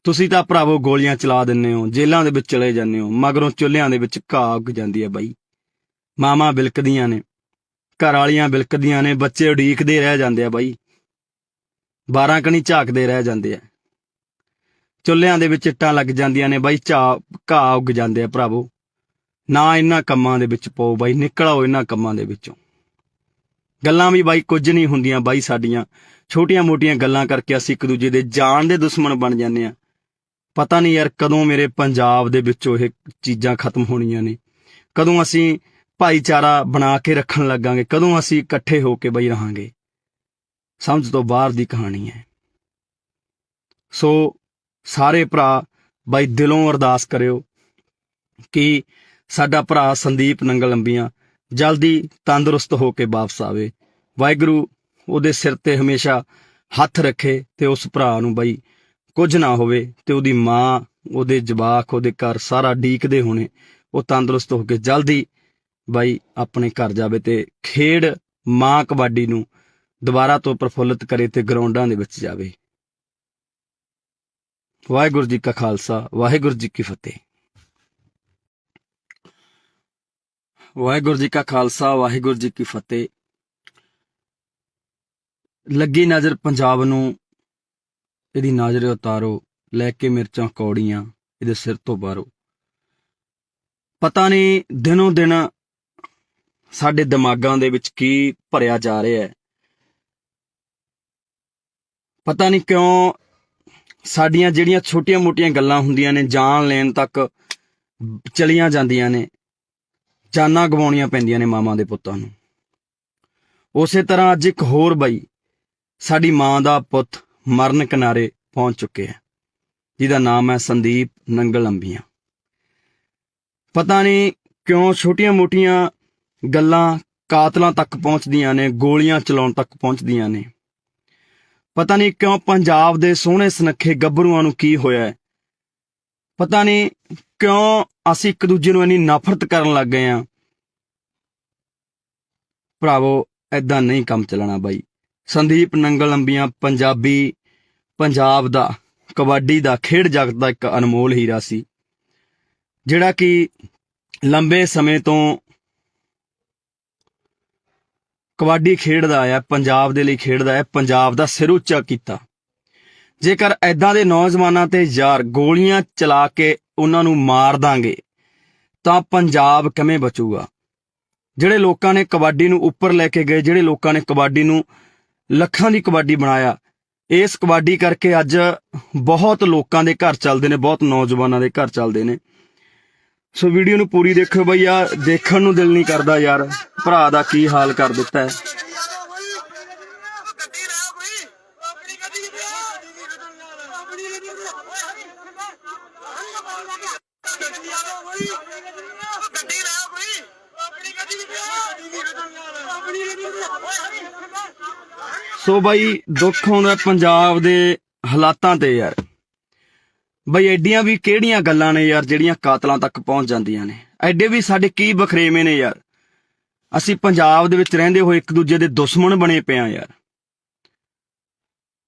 ਤੁਸੀਂ ਤਾਂ ਭਰਾਵੋ ਗੋਲੀਆਂ ਚਲਾ ਦਿੰਦੇ ਹੋ, ਜੇਲ੍ਹਾਂ ਦੇ ਵਿੱਚ ਚਲੇ ਜਾਂਦੇ ਹੋ, ਮਗਰੋਂ ਚੁੱਲ੍ਹਿਆਂ ਦੇ ਵਿੱਚ ਘਾਹ ਉੱਗ ਜਾਂਦੀ ਹੈ ਬਾਈ। ਮਾਵਾਂ ਬਿਲਕਦੀਆਂ ਨੇ, ਘਰ ਵਾਲੀਆਂ ਬਿਲਕਦੀਆਂ ਨੇ, ਬੱਚੇ ਉਡੀਕਦੇ ਰਹਿ ਜਾਂਦੇ ਆ ਬਾਈ, 12 ਕਣੀ ਝਾਕਦੇ ਰਹਿ ਜਾਂਦੇ ਆ। ਚੁੱਲ੍ਹਿਆਂ ਦੇ ਵਿੱਚ ਇੱਟਾਂ ਲੱਗ ਜਾਂਦੀਆਂ ਨੇ ਬਾਈ, ਘਾਹ ਉੱਗ ਜਾਂਦੇ ਆ ਭਰਾਵੋ। ਨਾ ਇਹਨਾਂ ਕੰਮਾਂ ਦੇ ਵਿੱਚ ਪਾਓ ਬਾਈ, ਨਿਕਲ ਆਓ ਇਹਨਾਂ ਕੰਮਾਂ ਦੇ ਵਿੱਚੋਂ। ਗੱਲਾਂ ਵੀ ਬਾਈ ਕੁਝ ਨਹੀਂ ਹੁੰਦੀਆਂ ਬਾਈ, ਸਾਡੀਆਂ ਛੋਟੀਆਂ ਮੋਟੀਆਂ ਗੱਲਾਂ ਕਰਕੇ ਅਸੀਂ ਇੱਕ ਦੂਜੇ ਦੇ ਜਾਨ ਦੇ ਦੁਸ਼ਮਣ ਬਣ ਜਾਂਦੇ ਆ। ਪਤਾ ਨਹੀਂ ਯਾਰ ਕਦੋਂ ਮੇਰੇ ਪੰਜਾਬ ਦੇ ਵਿੱਚੋਂ ਇਹ ਚੀਜ਼ਾਂ ਖਤਮ ਹੋਣੀਆਂ ਨੇ, ਕਦੋਂ ਅਸੀਂ ਭਾਈਚਾਰਾ ਬਣਾ ਕੇ ਰੱਖਣ ਲੱਗਾਂਗੇ, ਕਦੋਂ ਅਸੀਂ ਇਕੱਠੇ ਹੋ ਕੇ ਬਈ ਰਹਾਂਗੇ। ਸਮਝ ਤੋਂ ਬਾਹਰ ਦੀ ਕਹਾਣੀ ਹੈ। ਸੋ ਸਾਰੇ ਭਰਾ ਬਾਈ ਦਿਲੋਂ ਅਰਦਾਸ ਕਰਿਓ ਕਿ ਸਾਡਾ ਭਰਾ ਸੰਦੀਪ ਨੰਗਲ ਅੰਬੀਆਂ ਜਲਦੀ ਤੰਦਰੁਸਤ ਹੋ ਕੇ ਵਾਪਸ ਆਵੇ। ਵਾਹਿਗੁਰੂ ਉਹਦੇ ਸਿਰ ਤੇ ਹਮੇਸ਼ਾ ਹੱਥ ਰੱਖੇ ਤੇ ਉਸ ਭਰਾ ਨੂੰ ਬਾਈ ਕੁਝ ਨਾ ਹੋਵੇ, ਤੇ ਉਹਦੀ ਮਾਂ, ਉਹਦੇ ਜਵਾਕ, ਉਹਦੇ ਘਰ ਸਾਰਾ ਡੀਕਦੇ ਹੋਣੇ, ਉਹ ਤੰਦਰੁਸਤ ਹੋ ਕੇ ਜਲਦੀ ਬਾਈ ਆਪਣੇ ਘਰ ਜਾਵੇ ਤੇ ਖੇਡ ਮਾਂ ਕਬੱਡੀ ਨੂੰ ਦੁਬਾਰਾ ਤੋਂ ਪ੍ਰਫੁੱਲਿਤ ਕਰੇ ਤੇ ਗਰਾਊਂਡਾਂ ਦੇ ਵਿੱਚ ਜਾਵੇ। ਵਾਹਿਗੁਰੂ ਜੀ ਕਾ ਖਾਲਸਾ, ਵਾਹਿਗੁਰੂ ਜੀ ਕੀ ਫਤਿਹ। ਵਾਹਿਗੁਰੂ ਜੀ ਕਾ ਖਾਲਸਾ, ਵਾਹਿਗੁਰੂ ਜੀ ਕੀ ਫਤਿਹ। ਲੱਗੀ ਨਜ਼ਰ ਪੰਜਾਬ ਨੂੰ, ਇਹਦੀ ਨਜ਼ਰ ਉਤਾਰੋ, ਲੈ ਕੇ ਮਿਰਚਾਂ ਕੌੜੀਆਂ ਇਹਦੇ ਸਿਰ ਤੋਂ ਬਾਹਰੋ। ਪਤਾ ਨਹੀਂ ਦਿਨੋਂ ਦਿਨ ਸਾਡੇ ਦਿਮਾਗਾਂ ਦੇ ਵਿੱਚ ਕੀ ਭਰਿਆ ਜਾ ਰਿਹਾ ਹੈ। ਪਤਾ ਨਹੀਂ ਕਿਉਂ ਸਾਡੀਆਂ ਜਿਹੜੀਆਂ ਛੋਟੀਆਂ ਮੋਟੀਆਂ ਗੱਲਾਂ ਹੁੰਦੀਆਂ ਨੇ, ਜਾਨ ਲੈਣ ਤੱਕ ਚਲੀਆਂ ਜਾਂਦੀਆਂ ਨੇ, ਜਾਨਾਂ ਗਵਾਉਣੀਆਂ ਪੈਂਦੀਆਂ ਨੇ ਮਾਵਾਂ ਦੇ ਪੁੱਤਾਂ ਨੂੰ। ਉਸੇ ਤਰ੍ਹਾਂ ਅੱਜ ਇੱਕ ਹੋਰ ਬਾਈ, ਸਾਡੀ ਮਾਂ ਦਾ ਪੁੱਤ ਮਰਨ ਕਿਨਾਰੇ ਪਹੁੰਚ ਚੁੱਕੇ ਹੈ, ਜਿਹਦਾ ਨਾਮ ਹੈ ਸੰਦੀਪ ਨੰਗਲ ਅੰਬੀਆਂ। ਪਤਾ ਨਹੀਂ ਕਿਉਂ ਛੋਟੀਆਂ ਮੋਟੀਆਂ ਗੱਲਾਂ ਕਾਤਲਾਂ ਤੱਕ ਪਹੁੰਚਦੀਆਂ ਨੇ, ਗੋਲੀਆਂ ਚਲਾਉਣ ਤੱਕ ਪਹੁੰਚਦੀਆਂ ਨੇ। ਪਤਾ ਨਹੀਂ ਕਿਉਂ ਪੰਜਾਬ ਦੇ ਸੋਹਣੇ ਸੁਨੱਖੇ ਗੱਭਰੂਆਂ ਨੂੰ ਕੀ ਹੋਇਆ ਹੈ। ਪਤਾ ਨਹੀਂ ਕਿਉਂ ਅਸੀਂ ਇੱਕ ਦੂਜੇ ਨੂੰ ਇੰਨੀ ਨਫ਼ਰਤ ਕਰਨ ਲੱਗ ਗਏ ਆ। ਭਰਾਵੋ ਏਦਾਂ ਨਹੀਂ ਕੰਮ ਚੱਲਣਾ ਬਾਈ। ਸੰਦੀਪ ਨੰਗਲ ਅੰਬੀਆਂ ਪੰਜਾਬ ਦਾ ਕਬੱਡੀ ਦਾ ਖੇਡ ਜਗਤ ਦਾ ਇੱਕ ਅਨਮੋਲ ਹੀਰਾ ਸੀ, ਜਿਹੜਾ ਕਿ ਲੰਬੇ ਸਮੇਂ ਤੋਂ ਕਬੱਡੀ ਖੇਡਦਾ ਆਇਆ, ਪੰਜਾਬ ਦੇ ਲਈ ਖੇਡਦਾ ਹੈ, ਪੰਜਾਬ ਦਾ ਸਿਰ ਉੱਚਾ ਕੀਤਾ। ਜੇਕਰ ਐਦਾਂ ਦੇ ਨੌਜਵਾਨਾਂ ਤੇ ਯਾਰ ਗੋਲੀਆਂ ਚਲਾ ਕੇ ਉਹਨਾਂ ਨੂੰ ਮਾਰ ਦਾਂਗੇ ਤਾਂ ਪੰਜਾਬ ਕਿਵੇਂ ਬਚੂਗਾ? ਜਿਹੜੇ ਲੋਕਾਂ ਨੇ ਕਬੱਡੀ ਨੂੰ ਉੱਪਰ ਲੈ ਕੇ ਗਏ, ਜਿਹੜੇ ਲੋਕਾਂ ਨੇ ਕਬੱਡੀ ਨੂੰ ਲੱਖਾਂ ਦੀ ਕਬੱਡੀ ਬਣਾਇਆ, ਇਸ ਕਬੱਡੀ ਕਰਕੇ ਅੱਜ ਬਹੁਤ ਲੋਕਾਂ ਦੇ ਘਰ ਚੱਲਦੇ ਨੇ, ਬਹੁਤ ਨੌਜਵਾਨਾਂ ਦੇ ਘਰ ਚੱਲਦੇ ਨੇ। ਸੋ ਵੀਡੀਓ ਨੂੰ ਪੂਰੀ ਦੇਖਿਓ ਬਈ, ਆ ਦੇਖਣ ਨੂੰ ਦਿਲ ਨਹੀਂ ਕਰਦਾ ਯਾਰ, ਭਰਾ ਦਾ ਕੀ ਹਾਲ ਕਰ ਦਿੱਤਾ ਹੈ। ਸੋ ਬਾਈ ਦੁੱਖ ਆਉਂਦਾ ਪੰਜਾਬ ਦੇ ਹਾਲਾਤਾਂ ਤੇ ਯਾਰ। ਬਈ ਐਡੀਆਂ ਵੀ ਕਿਹੜੀਆਂ ਗੱਲਾਂ ਨੇ ਯਾਰ ਜਿਹੜੀਆਂ ਕਾਤਲਾਂ ਤੱਕ ਪਹੁੰਚ ਜਾਂਦੀਆਂ ਨੇ? ਐਡੇ ਵੀ ਸਾਡੇ ਕੀ ਬਖਰੇਵੇਂ ਨੇ ਯਾਰ? ਅਸੀਂ ਪੰਜਾਬ ਦੇ ਵਿੱਚ ਰਹਿੰਦੇ ਹੋਏ ਇੱਕ ਦੂਜੇ ਦੇ ਦੁਸ਼ਮਣ ਬਣੇ ਪਏ ਆ ਯਾਰ।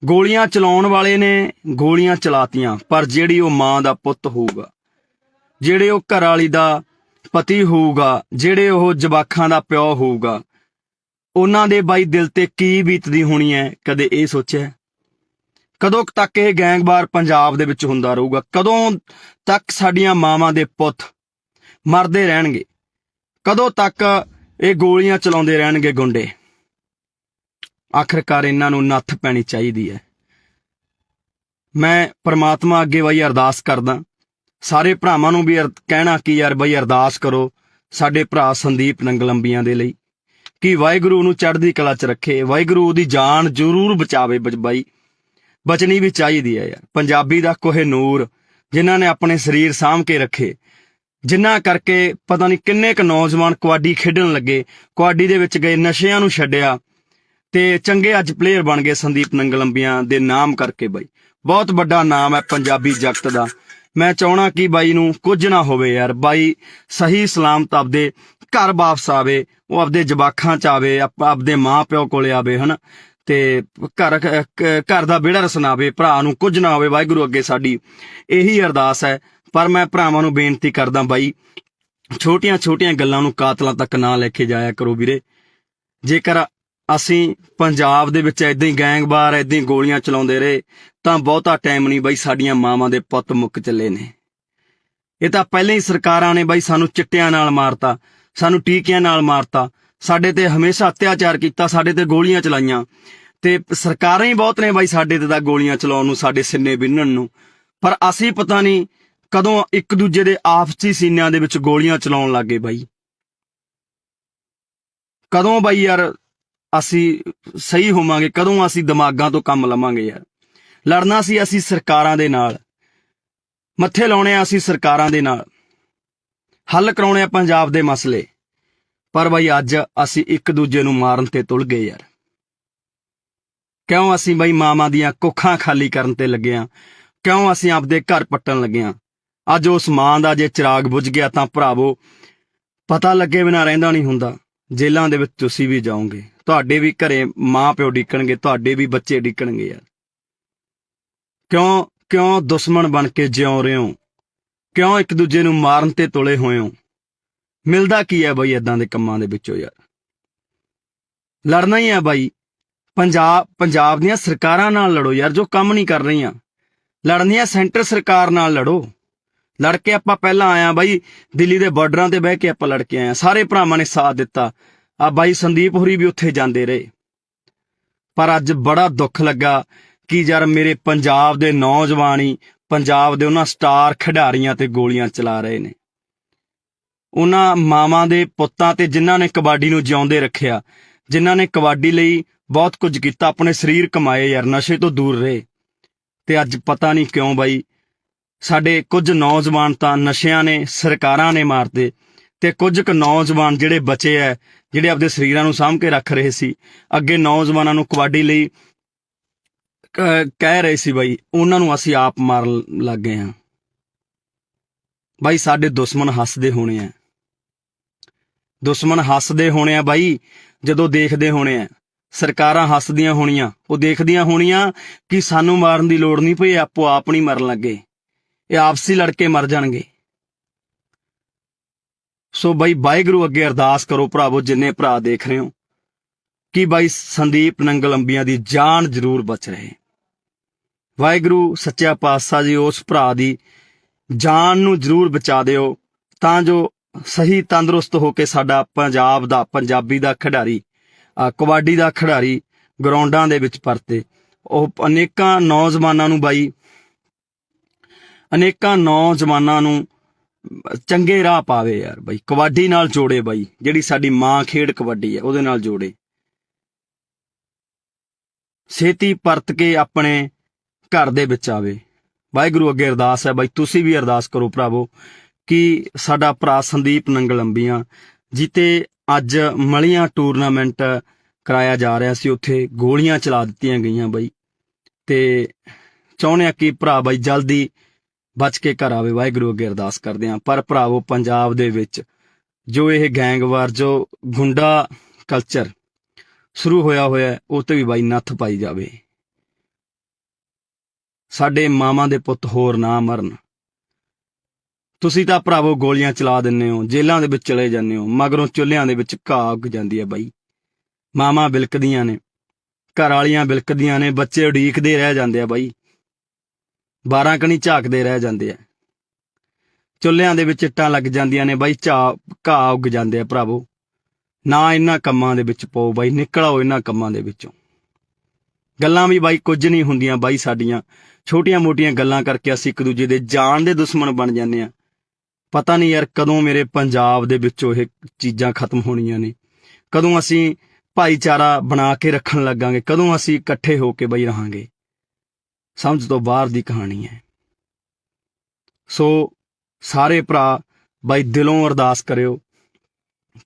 ਗੋਲੀਆਂ ਚਲਾਉਣ ਵਾਲੇ ਨੇ ਗੋਲੀਆਂ ਚਲਾਤੀਆਂ, ਪਰ ਜਿਹੜੀ ਉਹ ਮਾਂ ਦਾ ਪੁੱਤ ਹੋਊਗਾ, ਜਿਹੜੇ ਉਹ ਘਰ ਵਾਲੀ ਦਾ ਪਤੀ ਹੋਊਗਾ, ਜਿਹੜੇ ਉਹ ਜਵਾਕਾਂ ਦਾ ਪਿਓ ਹੋਊਗਾ, ਉਹਨਾਂ ਦੇ ਬਾਈ ਦਿਲ ਤੇ ਕੀ ਬੀਤਦੀ ਹੋਣੀ ਹੈ? ਕਦੇ ਇਹ ਸੋਚਿਆ? ਕਦੋਂ ਤੱਕ ਇਹ ਗੈਂਗਵਾਰ ਪੰਜਾਬ ਦੇ ਵਿੱਚ ਹੁੰਦਾ ਰਹੂਗਾ? ਕਦੋਂ ਤੱਕ ਸਾਡੀਆਂ ਮਾਵਾਂ ਦੇ ਪੁੱਤ ਮਰਦੇ ਰਹਿਣਗੇ? ਕਦੋਂ ਤੱਕ ਇਹ ਗੋਲੀਆਂ ਚਲਾਉਂਦੇ ਰਹਿਣਗੇ ਗੁੰਡੇ? ਆਖਰਕਾਰ ਇਹਨਾਂ ਨੂੰ ਨੱਥ ਪੈਣੀ ਚਾਹੀਦੀ ਹੈ। ਮੈਂ ਪ੍ਰਮਾਤਮਾ ਅੱਗੇ ਬਈ ਅਰਦਾਸ ਕਰਦਾ, ਸਾਰੇ ਭਰਾਵਾਂ ਨੂੰ ਵੀ ਕਹਿਣਾ ਕਿ ਯਾਰ ਬਈ ਅਰਦਾਸ ਕਰੋ ਸਾਡੇ ਭਰਾ ਸੰਦੀਪ ਨੰਗਲ ਅੰਬੀਆਂ ਦੇ ਲਈ, ਕਿ ਵਾਹਿਗੁਰੂ ਨੂੰ ਚੜ੍ਹਦੀ ਕਲਾ 'ਚ ਰੱਖੇ, ਵਾਹਿਗੁਰੂ ਉਹਦੀ ਜਾਨ ਜ਼ਰੂਰ ਬਚਾਵੇ। ਬਾਈ ਬਚਣੀ ਵੀ ਚਾਹੀਦੀ ਹੈ ਯਾਰ। ਪੰਜਾਬੀ ਦਾ ਕੋਹਿਨੂਰ ਜਿਨ੍ਹਾਂ ਨੇ ਆਪਣੇ ਸਰੀਰ ਸਾਂਭ ਕੇ ਰੱਖੇ, ਜਿਨ੍ਹਾਂ ਕਰਕੇ ਪਤਾ ਨਹੀਂ ਕਿੰਨੇ ਕੁ ਨੌਜਵਾਨ ਕਬੱਡੀ ਖੇਡਣ ਲੱਗੇ, ਕਬੱਡੀ ਦੇ ਵਿੱਚ ਗਏ, ਨਸ਼ਿਆਂ ਨੂੰ ਛੱਡਿਆ ਤੇ ਚੰਗੇ ਅੱਜ ਪਲੇਅਰ ਬਣ ਗਏ ਸੰਦੀਪ ਨੰਗਲ ਅੰਬੀਆਂ ਦੇ ਨਾਮ ਕਰਕੇ। ਬਾਈ ਬਹੁਤ ਵੱਡਾ ਨਾਮ ਹੈ ਪੰਜਾਬੀ ਜਗਤ ਦਾ। ਮੈਂ ਚਾਹਣਾ ਕਿ ਬਾਈ ਨੂੰ ਕੁਝ ਨਾ ਹੋਵੇ ਯਾਰ, ਬਾਈ ਸਹੀ ਸਲਾਮਤ ਆਪਦੇ ਘਰ ਵਾਪਸ ਆਵੇ, ਉਹ ਆਪਦੇ ਜਵਾਕਾਂ 'ਚ ਆਵੇ, ਆਪਦੇ ਮਾਂ ਪਿਓ ਕੋਲੇ ਆਵੇ, ਹਨਾ, ਤੇ ਘਰ ਦਾ ਵਿਹੜਾ ਰਸਨਾਵੇ, ਭਰਾ ਨੂੰ ਕੁਝ ਨਾ ਹੋਵੇ। ਵਾਹਿਗੁਰੂ ਅੱਗੇ ਸਾਡੀ ਇਹੀ ਅਰਦਾਸ ਹੈ। ਪਰ ਮੈਂ ਭਰਾਵਾਂ ਨੂੰ ਬੇਨਤੀ ਕਰਦਾ ਬਾਈ, ਛੋਟੀਆਂ ਗੱਲਾਂ ਨੂੰ ਕਾਤਲਾਂ ਤੱਕ ਨਾ ਲੈ ਕੇ ਜਾਇਆ ਕਰੋ ਵੀਰੇ। ਜੇਕਰ ਅਸੀਂ ਪੰਜਾਬ ਦੇ ਵਿੱਚ ਏਦਾਂ ਹੀ ਗੈਂਗਵਾਰ ਏਦਾਂ ਹੀ ਗੋਲੀਆਂ ਚਲਾਉਂਦੇ ਰਹੇ ਤਾਂ ਬਹੁਤਾ ਟਾਈਮ ਨਹੀਂ ਬਾਈ, ਸਾਡੀਆਂ ਮਾਵਾਂ ਦੇ ਪੁੱਤ ਮੁੱਕ ਚੱਲੇ ਨੇ। ਇਹ ਤਾਂ ਪਹਿਲਾਂ ਹੀ ਸਰਕਾਰਾਂ ਨੇ ਬਾਈ ਸਾਨੂੰ ਚਿੱਟਿਆਂ ਨਾਲ ਮਾਰਤਾ, ਸਾਨੂੰ ਟੀਕਿਆਂ ਨਾਲ ਮਾਰਤਾ, ਸਾਡੇ ਤੇ ਹਮੇਸ਼ਾ ਅਤਿਆਚਾਰ ਕੀਤਾ, ਸਾਡੇ ਤੇ ਗੋਲੀਆਂ ਚਲਾਈਆਂ, ਤੇ ਸਰਕਾਰਾਂ ਹੀ ਬਹੁਤ ਨੇ ਬਾਈ ਸਾਡੇ ਤੇ ਤਾਂ ਗੋਲੀਆਂ ਚਲਾਉਣ ਨੂੰ, ਸਾਡੇ ਸਿੰਨੇ ਬਿੰਨਣ ਨੂੰ। ਪਰ ਅਸੀਂ ਪਤਾ ਨਹੀਂ ਕਦੋਂ ਇੱਕ ਦੂਜੇ ਦੇ ਆਪਸੀ ਸੀਨਿਆਂ ਦੇ ਵਿੱਚ ਗੋਲੀਆਂ ਚਲਾਉਣ ਲੱਗੇ ਬਾਈ। ਕਦੋਂ ਬਾਈ ਯਾਰ ਅਸੀਂ ਸਹੀ ਹੋਵਾਂਗੇ? ਕਦੋਂ ਅਸੀਂ ਦਿਮਾਗਾਂ ਤੋਂ ਕੰਮ ਲਵਾਂਗੇ ਯਾਰ? ਲੜਨਾ ਸੀ ਅਸੀਂ ਸਰਕਾਰਾਂ ਦੇ ਨਾਲ, ਮੱਥੇ ਲਾਉਣੇ ਆ ਅਸੀਂ ਸਰਕਾਰਾਂ ਦੇ ਨਾਲ, ਹੱਲ ਕਰਾਉਣੇ ਆ ਪੰਜਾਬ ਦੇ ਮਸਲੇ। ਪਰ ਬਾਈ ਅੱਜ ਅਸੀਂ ਇੱਕ ਦੂਜੇ ਨੂੰ ਮਾਰਨ ਤੇ ਤੁਲ ਗਏ ਯਾਰ। ਕਿਉਂ ਅਸੀਂ ਬਾਈ ਮਾਵਾਂ ਦੀਆਂ ਕੁੱਖਾਂ ਖਾਲੀ ਕਰਨ ਤੇ ਲੱਗੇ ਆ? ਕਿਉਂ ਅਸੀਂ ਆਪਦੇ ਘਰ ਪੱਟਣ ਲੱਗੇ ਆ? ਅੱਜ ਉਸ ਮਾਂ ਦਾ ਜੇ ਚਿਰਾਗ ਬੁਝ ਗਿਆ ਤਾਂ ਭਰਾਵੋ ਪਤਾ ਲੱਗੇ ਬਿਨਾਂ ਰਹਿੰਦਾ ਨਹੀਂ ਹੁੰਦਾ। ਜੇਲ੍ਹਾਂ ਦੇ ਵਿੱਚ ਤੁਸੀਂ ਵੀ ਜਾਓਗੇ, ਤੁਹਾਡੇ ਵੀ ਘਰੇ ਮਾਂ ਪਿਓ ਡਿੱਕਣਗੇ, ਤੁਹਾਡੇ ਵੀ ਬੱਚੇ ਡਿੱਕਣਗੇ ਯਾਰ। ਕਿਉਂ ਦੁਸ਼ਮਣ ਬਣ ਕੇ ਜਿਉਂ ਰਹੇ ਹੋ? ਕਿਉਂ ਇੱਕ ਦੂਜੇ ਨੂੰ ਮਾਰਨ ਤੇ ਤੁਲੇ ਹੋਏ ਹੋ? ਮਿਲਦਾ ਕੀ ਹੈ ਬਾਈ ਏਦਾਂ ਦੇ ਕੰਮਾਂ ਦੇ ਵਿੱਚੋਂ ਯਾਰ? ਲੜਨਾ ਹੀ ਹੈ ਬਾਈ। ਪੰਜਾਬ ਦੀਆਂ ਸਰਕਾਰਾਂ ਨਾਲ ਲੜੋ ਯਾਰ, ਜੋ ਕੰਮ ਨਹੀਂ ਕਰ ਰਹੀਆਂ। ਲੜਨੀ ਹੈ ਸੈਂਟਰ ਸਰਕਾਰ ਨਾਲ ਲੜੋ। ਲੜ ਕੇ ਆਪਾਂ ਪਹਿਲਾਂ ਆਇਆ ਬਾਈ, ਦਿੱਲੀ ਦੇ ਬਾਰਡਰਾਂ ਤੇ ਬਹਿ ਕੇ ਆਪਾਂ ਲੜ ਕੇ ਆਏ, ਸਾਰੇ ਭਰਾਵਾਂ ਨੇ ਸਾਥ ਦਿੱਤਾ। ਆ ਬਾਈ ਸੰਦੀਪ ਹੋਰੀ ਵੀ ਉੱਥੇ ਜਾਂਦੇ ਰਹੇ। ਪਰ ਅੱਜ ਬੜਾ ਦੁੱਖ ਲੱਗਾ ਕਿ ਯਾਰ ਮੇਰੇ ਪੰਜਾਬ ਦੇ ਨੌਜਵਾਨ ਹੀ ਪੰਜਾਬ ਦੇ ਉਹਨਾਂ ਸਟਾਰ ਖਿਡਾਰੀਆਂ ਤੇ ਗੋਲੀਆਂ ਚਲਾ ਰਹੇ ਨੇ, ਉਹਨਾਂ ਮਾਵਾਂ ਦੇ ਪੁੱਤਾਂ ਤੇ ਜਿਨ੍ਹਾਂ ਨੇ ਕਬੱਡੀ ਨੂੰ ਜਿਉਂਦੇ ਰੱਖਿਆ, ਜਿਨ੍ਹਾਂ ਨੇ ਕਬੱਡੀ ਲਈ ਬਹੁਤ ਕੁਝ ਕੀਤਾ, ਆਪਣੇ ਸਰੀਰ ਕਮਾਏ ਯਾਰ, ਨਸ਼ੇ ਤੋਂ ਦੂਰ ਰਹੇ। ਤੇ ਅੱਜ ਪਤਾ ਨਹੀਂ ਕਿਉਂ ਬਾਈ ਸਾਡੇ ਕੁਝ ਨੌਜਵਾਨ ਤਾਂ ਨਸ਼ਿਆਂ ਨੇ, ਸਰਕਾਰਾਂ ਨੇ ਮਾਰਦੇ, ਤੇ ਕੁਝ ਕੁ ਨੌਜਵਾਨ ਜਿਹੜੇ ਬਚੇ ਹੈ, ਜਿਹੜੇ ਆਪਦੇ ਸਰੀਰਾਂ ਨੂੰ ਸਾਂਭ ਕੇ ਰੱਖ ਰਹੇ ਸੀ, ਅੱਗੇ ਨੌਜਵਾਨਾਂ ਨੂੰ ਕਬੱਡੀ ਲਈ ਕਹਿ ਰਹੇ ਸੀ ਬਾਈ, ਉਹਨਾਂ ਨੂੰ ਅਸੀਂ ਆਪ ਮਾਰਨ ਲੱਗ ਗਏ ਹਾਂ। ਬਾਈ ਸਾਡੇ ਦੁਸ਼ਮਣ ਹੱਸਦੇ ਹੋਣੇ ਆ, ਦੁਸ਼ਮਣ ਹੱਸਦੇ ਹੋਣੇ ਆ ਬਾਈ, ਜਦੋਂ ਦੇਖਦੇ ਹੋਣੇ ਆ। ਸਰਕਾਰਾਂ ਹੱਸਦੀਆਂ ਹੋਣੀਆਂ, ਉਹ ਦੇਖਦੀਆਂ ਹੋਣੀਆਂ ਕਿ ਸਾਨੂੰ ਮਾਰਨ ਦੀ ਲੋੜ ਨਹੀਂ ਪਈ, ਆਪੋ ਆਪ ਨਹੀਂ ਮਰਨ ਲੱਗੇ, ਇਹ ਆਪਸੀ ਲੜਕੇ ਮਰ ਜਾਣਗੇ। ਸੋ ਬਾਈ ਵਾਹਿਗੁਰੂ ਅੱਗੇ ਅਰਦਾਸ ਕਰੋ ਭਰਾਵੋ, ਜਿੰਨੇ ਭਰਾ ਦੇਖ ਰਹੇ ਹੋ, ਕਿ ਬਾਈ ਸੰਦੀਪ ਨੰਗਲ ਅੰਬੀਆਂ ਦੀ ਜਾਨ ਜ਼ਰੂਰ ਬਚ ਰਹੇ। ਵਾਹਿਗੁਰੂ ਸੱਚਾ ਪਾਤਸ਼ਾਹ ਜੀ ਉਸ ਭਰਾ ਦੀ ਜਾਨ ਨੂੰ ਜ਼ਰੂਰ ਬਚਾ ਦਿਓ, ਤਾਂ ਜੋ ਸਹੀ ਤੰਦਰੁਸਤ ਹੋ ਕੇ ਸਾਡਾ ਪੰਜਾਬ ਦਾ, ਪੰਜਾਬੀ ਦਾ ਖਿਡਾਰੀ, ਕਬੱਡੀ ਦਾ ਖਿਡਾਰੀ ਗਰਾਊਂਡਾਂ ਦੇ ਵਿੱਚ ਪਰਤੇ। ਉਹ ਅਨੇਕਾਂ ਨੌਜਵਾਨਾਂ ਨੂੰ ਬਾਈ, ਅਨੇਕਾਂ ਨੌਜਵਾਨਾਂ ਨੂੰ ਚੰਗੇ ਰਾਹ ਪਾਵੇ ਯਾਰ ਬਾਈ, ਕਬੱਡੀ ਨਾਲ ਜੋੜੇ ਬਾਈ, ਜਿਹੜੀ ਸਾਡੀ ਮਾਂ ਖੇਡ ਕਬੱਡੀ ਹੈ ਉਹਦੇ ਨਾਲ ਜੋੜੇ। ਛੇਤੀ ਪਰਤ ਕੇ ਆਪਣੇ ਘਰ ਦੇ ਵਿੱਚ ਆਵੇ। ਵਾਹਿਗੁਰੂ ਅੱਗੇ ਅਰਦਾਸ ਹੈ ਬਾਈ, ਤੁਸੀਂ ਵੀ ਅਰਦਾਸ ਕਰੋ ਭਰਾਵੋ, ਕਿ ਸਾਡਾ ਭਰਾ ਸੰਦੀਪ ਨੰਗਲ ਅੰਬੀਆਂ ਜਿੱਤੇ ਅੱਜ ਮਲੀਆਂ ਟੂਰਨਾਮੈਂਟ ਕਰਾਇਆ ਜਾ ਰਿਹਾ ਸੀ, ਉੱਥੇ ਗੋਲੀਆਂ ਚਲਾ ਦਿੱਤੀਆਂ ਗਈਆਂ ਬਾਈ, ਤੇ ਚਾਹੁੰਦੇ ਆ ਕਿ ਭਰਾ ਬਾਈ ਜਲਦੀ ਬਚ ਕੇ ਘਰ ਆਵੇ। ਵਾਹਿਗੁਰੂ ਅੱਗੇ ਅਰਦਾਸ ਕਰਦੇ ਹਾਂ। ਪਰ ਭਰਾਵੋ ਪੰਜਾਬ ਦੇ ਵਿੱਚ ਜੋ ਇਹ ਗੈਂਗਵਾਰ, ਜੋ ਗੁੰਡਾ ਕਲਚਰ ਸ਼ੁਰੂ ਹੋਇਆ ਉਹ ਤੇ ਵੀ ਬਾਈ ਨੱਥ ਪਾਈ ਜਾਵੇ। ਸਾਡੇ ਮਾਵਾਂ ਦੇ ਪੁੱਤ ਹੋਰ ਨਾ ਮਰਨ। ਤੁਸੀਂ ਤਾਂ ਭਰਾਵੋ ਗੋਲੀਆਂ ਚਲਾ ਦਿੰਦੇ ਹੋ, ਜੇਲ੍ਹਾਂ ਦੇ ਵਿੱਚ ਚਲੇ ਜਾਂਦੇ ਹੋ, ਮਗਰੋਂ ਚੁੱਲ੍ਹਿਆਂ ਦੇ ਵਿੱਚ ਘਾਹ ਉੱਗ ਜਾਂਦੀ ਹੈ ਬਾਈ, ਮਾਵਾਂ ਬਿਲਕਦੀਆਂ ਨੇ, ਘਰ ਵਾਲੀਆਂ ਬਿਲਕਦੀਆਂ ਨੇ, ਬੱਚੇ ਉਡੀਕਦੇ ਰਹਿ ਜਾਂਦੇ ਆ ਬਾਈ, 12 ਕਣੀ ਝਾਕਦੇ ਰਹਿ ਜਾਂਦੇ ਆ, ਚੁੱਲ੍ਹਿਆਂ ਦੇ ਵਿੱਚ ਇੱਟਾਂ ਲੱਗ ਜਾਂਦੀਆਂ ਨੇ ਬਾਈ, ਘਾਹ ਉੱਗ ਜਾਂਦੇ ਆ। ਭਰਾਵੋ ਨਾ ਇਹਨਾਂ ਕੰਮਾਂ ਦੇ ਵਿੱਚ ਪਾਓ ਬਾਈ, ਨਿਕਲ ਆਓ ਇਹਨਾਂ ਕੰਮਾਂ ਦੇ ਵਿੱਚੋਂ। ਗੱਲਾਂ ਵੀ ਬਾਈ ਕੁਝ ਨਹੀਂ ਹੁੰਦੀਆਂ ਬਾਈ, ਸਾਡੀਆਂ ਛੋਟੀਆਂ ਮੋਟੀਆਂ ਗੱਲਾਂ ਕਰਕੇ ਅਸੀਂ ਇੱਕ ਦੂਜੇ ਦੇ ਜਾਨ ਦੇ ਦੁਸ਼ਮਣ ਬਣ ਜਾਂਦੇ ਆ। ਪਤਾ ਨਹੀਂ ਯਾਰ ਕਦੋਂ ਮੇਰੇ ਪੰਜਾਬ ਦੇ ਵਿੱਚੋਂ ਇਹ ਚੀਜ਼ਾਂ ਖਤਮ ਹੋਣੀਆਂ ਨੇ, ਕਦੋਂ ਅਸੀਂ ਭਾਈਚਾਰਾ ਬਣਾ ਕੇ ਰੱਖਣ ਲੱਗਾਂਗੇ, ਕਦੋਂ ਅਸੀਂ ਇਕੱਠੇ ਹੋ ਕੇ ਬਾਈ ਰਹਾਂਗੇ। ਸਮਝ ਤੋਂ ਬਾਹਰ ਦੀ ਕਹਾਣੀ ਹੈ। ਸੋ ਸਾਰੇ ਭਰਾ ਬਾਈ ਦਿਲੋਂ ਅਰਦਾਸ ਕਰਿਓ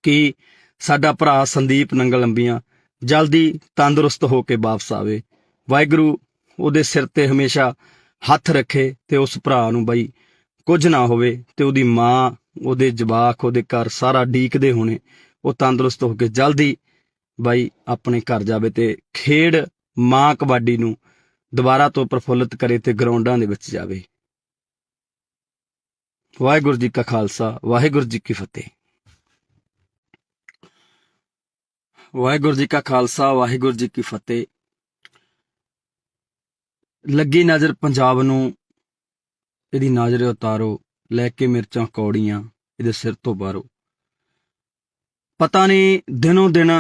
ਕਿ ਸਾਡਾ ਭਰਾ ਸੰਦੀਪ ਨੰਗਲ ਅੰਬੀਆਂ ਜਲਦੀ ਤੰਦਰੁਸਤ ਹੋ ਕੇ ਵਾਪਸ ਆਵੇ। ਵਾਹਿਗੁਰੂ ਉਹਦੇ ਸਿਰ ਤੇ ਹਮੇਸ਼ਾ ਹੱਥ ਰੱਖੇ ਤੇ ਉਸ ਭਰਾ ਨੂੰ ਬਾਈ ਕੁਝ ਨਾ ਹੋਵੇ, ਤੇ ਉਹਦੀ ਮਾਂ, ਉਹਦੇ ਜਵਾਕ, ਉਹਦੇ ਘਰ ਸਾਰਾ ਡੀਕਦੇ ਹੋਣੇ, ਉਹ ਤੰਦਰੁਸਤ ਹੋ ਕੇ ਜਲਦੀ ਬਾਈ ਆਪਣੇ ਘਰ ਜਾਵੇ ਤੇ ਖੇਡ ਮਾਂ ਕਬੱਡੀ ਨੂੰ ਦੁਬਾਰਾ ਤੋਂ ਪ੍ਰਫੁੱਲਿਤ ਕਰੇ ਤੇ ਗਰਾਊਂਡਾਂ ਦੇ ਵਿੱਚ ਜਾਵੇ। ਵਾਹਿਗੁਰੂ ਜੀ ਕਾ ਖਾਲਸਾ, ਵਾਹਿਗੁਰੂ ਜੀ ਕੀ ਫਤਿਹ। ਵਾਹਿਗੁਰੂ ਜੀ ਕਾ ਖਾਲਸਾ, ਵਾਹਿਗੁਰੂ ਜੀ ਕੀ ਫਤਿਹ। ਲੱਗੀ ਨਜ਼ਰ ਪੰਜਾਬ ਨੂੰ, ਇਹਦੀ ਨਜ਼ਰ ਉਤਾਰੋ, ਲੈ ਕੇ ਮਿਰਚਾਂ ਕੌੜੀਆਂ ਇਹਦੇ ਸਿਰ ਤੋਂ ਬਾਹਰੋਂ। ਪਤਾ ਨਹੀਂ ਦਿਨੋਂ ਦਿਨ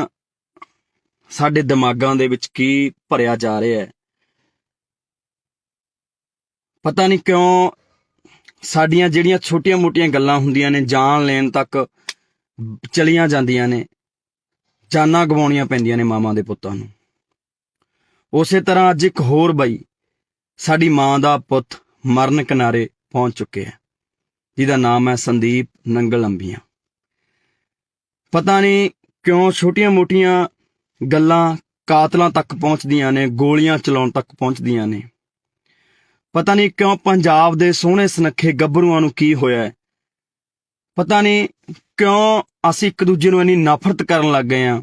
ਸਾਡੇ ਦਿਮਾਗਾਂ ਦੇ ਵਿੱਚ ਕੀ ਭਰਿਆ ਜਾ ਰਿਹਾ ਹੈ, ਪਤਾ ਨਹੀਂ ਕਿਉਂ ਸਾਡੀਆਂ ਜਿਹੜੀਆਂ ਛੋਟੀਆਂ ਮੋਟੀਆਂ ਗੱਲਾਂ ਹੁੰਦੀਆਂ ਨੇ, ਜਾਨ ਲੈਣ ਤੱਕ ਚਲੀਆਂ ਜਾਂਦੀਆਂ ਨੇ, ਜਾਨਾਂ ਗਵਾਉਣੀਆਂ ਪੈਂਦੀਆਂ ਨੇ ਮਾਵਾਂ ਦੇ ਪੁੱਤਾਂ ਨੂੰ। ਉਸੇ ਤਰ੍ਹਾਂ ਅੱਜ ਇੱਕ ਹੋਰ ਬਾਈ, ਸਾਡੀ ਮਾਂ ਦਾ ਪੁੱਤ ਮਰਨ ਕਿਨਾਰੇ ਪਹੁੰਚ ਚੁੱਕੇ ਹੈ, ਜਿਹਦਾ ਨਾਮ ਹੈ ਸੰਦੀਪ ਨੰਗਲ ਅੰਬੀਆਂ। ਪਤਾ ਨਹੀਂ ਕਿਉਂ ਛੋਟੀਆਂ ਮੋਟੀਆਂ ਗੱਲਾਂ ਕਾਤਲਾਂ ਤੱਕ ਪਹੁੰਚਦੀਆਂ ਨੇ, ਗੋਲੀਆਂ ਚਲਾਉਣ ਤੱਕ ਪਹੁੰਚਦੀਆਂ ਨੇ। ਪਤਾ ਨਹੀਂ ਕਿਉਂ ਪੰਜਾਬ ਦੇ ਸੋਹਣੇ ਸੁਨੱਖੇ ਗੱਭਰੂਆਂ ਨੂੰ ਕੀ ਹੋਇਆ ਹੈ, ਪਤਾ ਨਹੀਂ ਕਿਉਂ ਅਸੀਂ ਇੱਕ ਦੂਜੇ ਨੂੰ ਇੰਨੀ ਨਫ਼ਰਤ ਕਰਨ ਲੱਗ ਗਏ ਹਾਂ।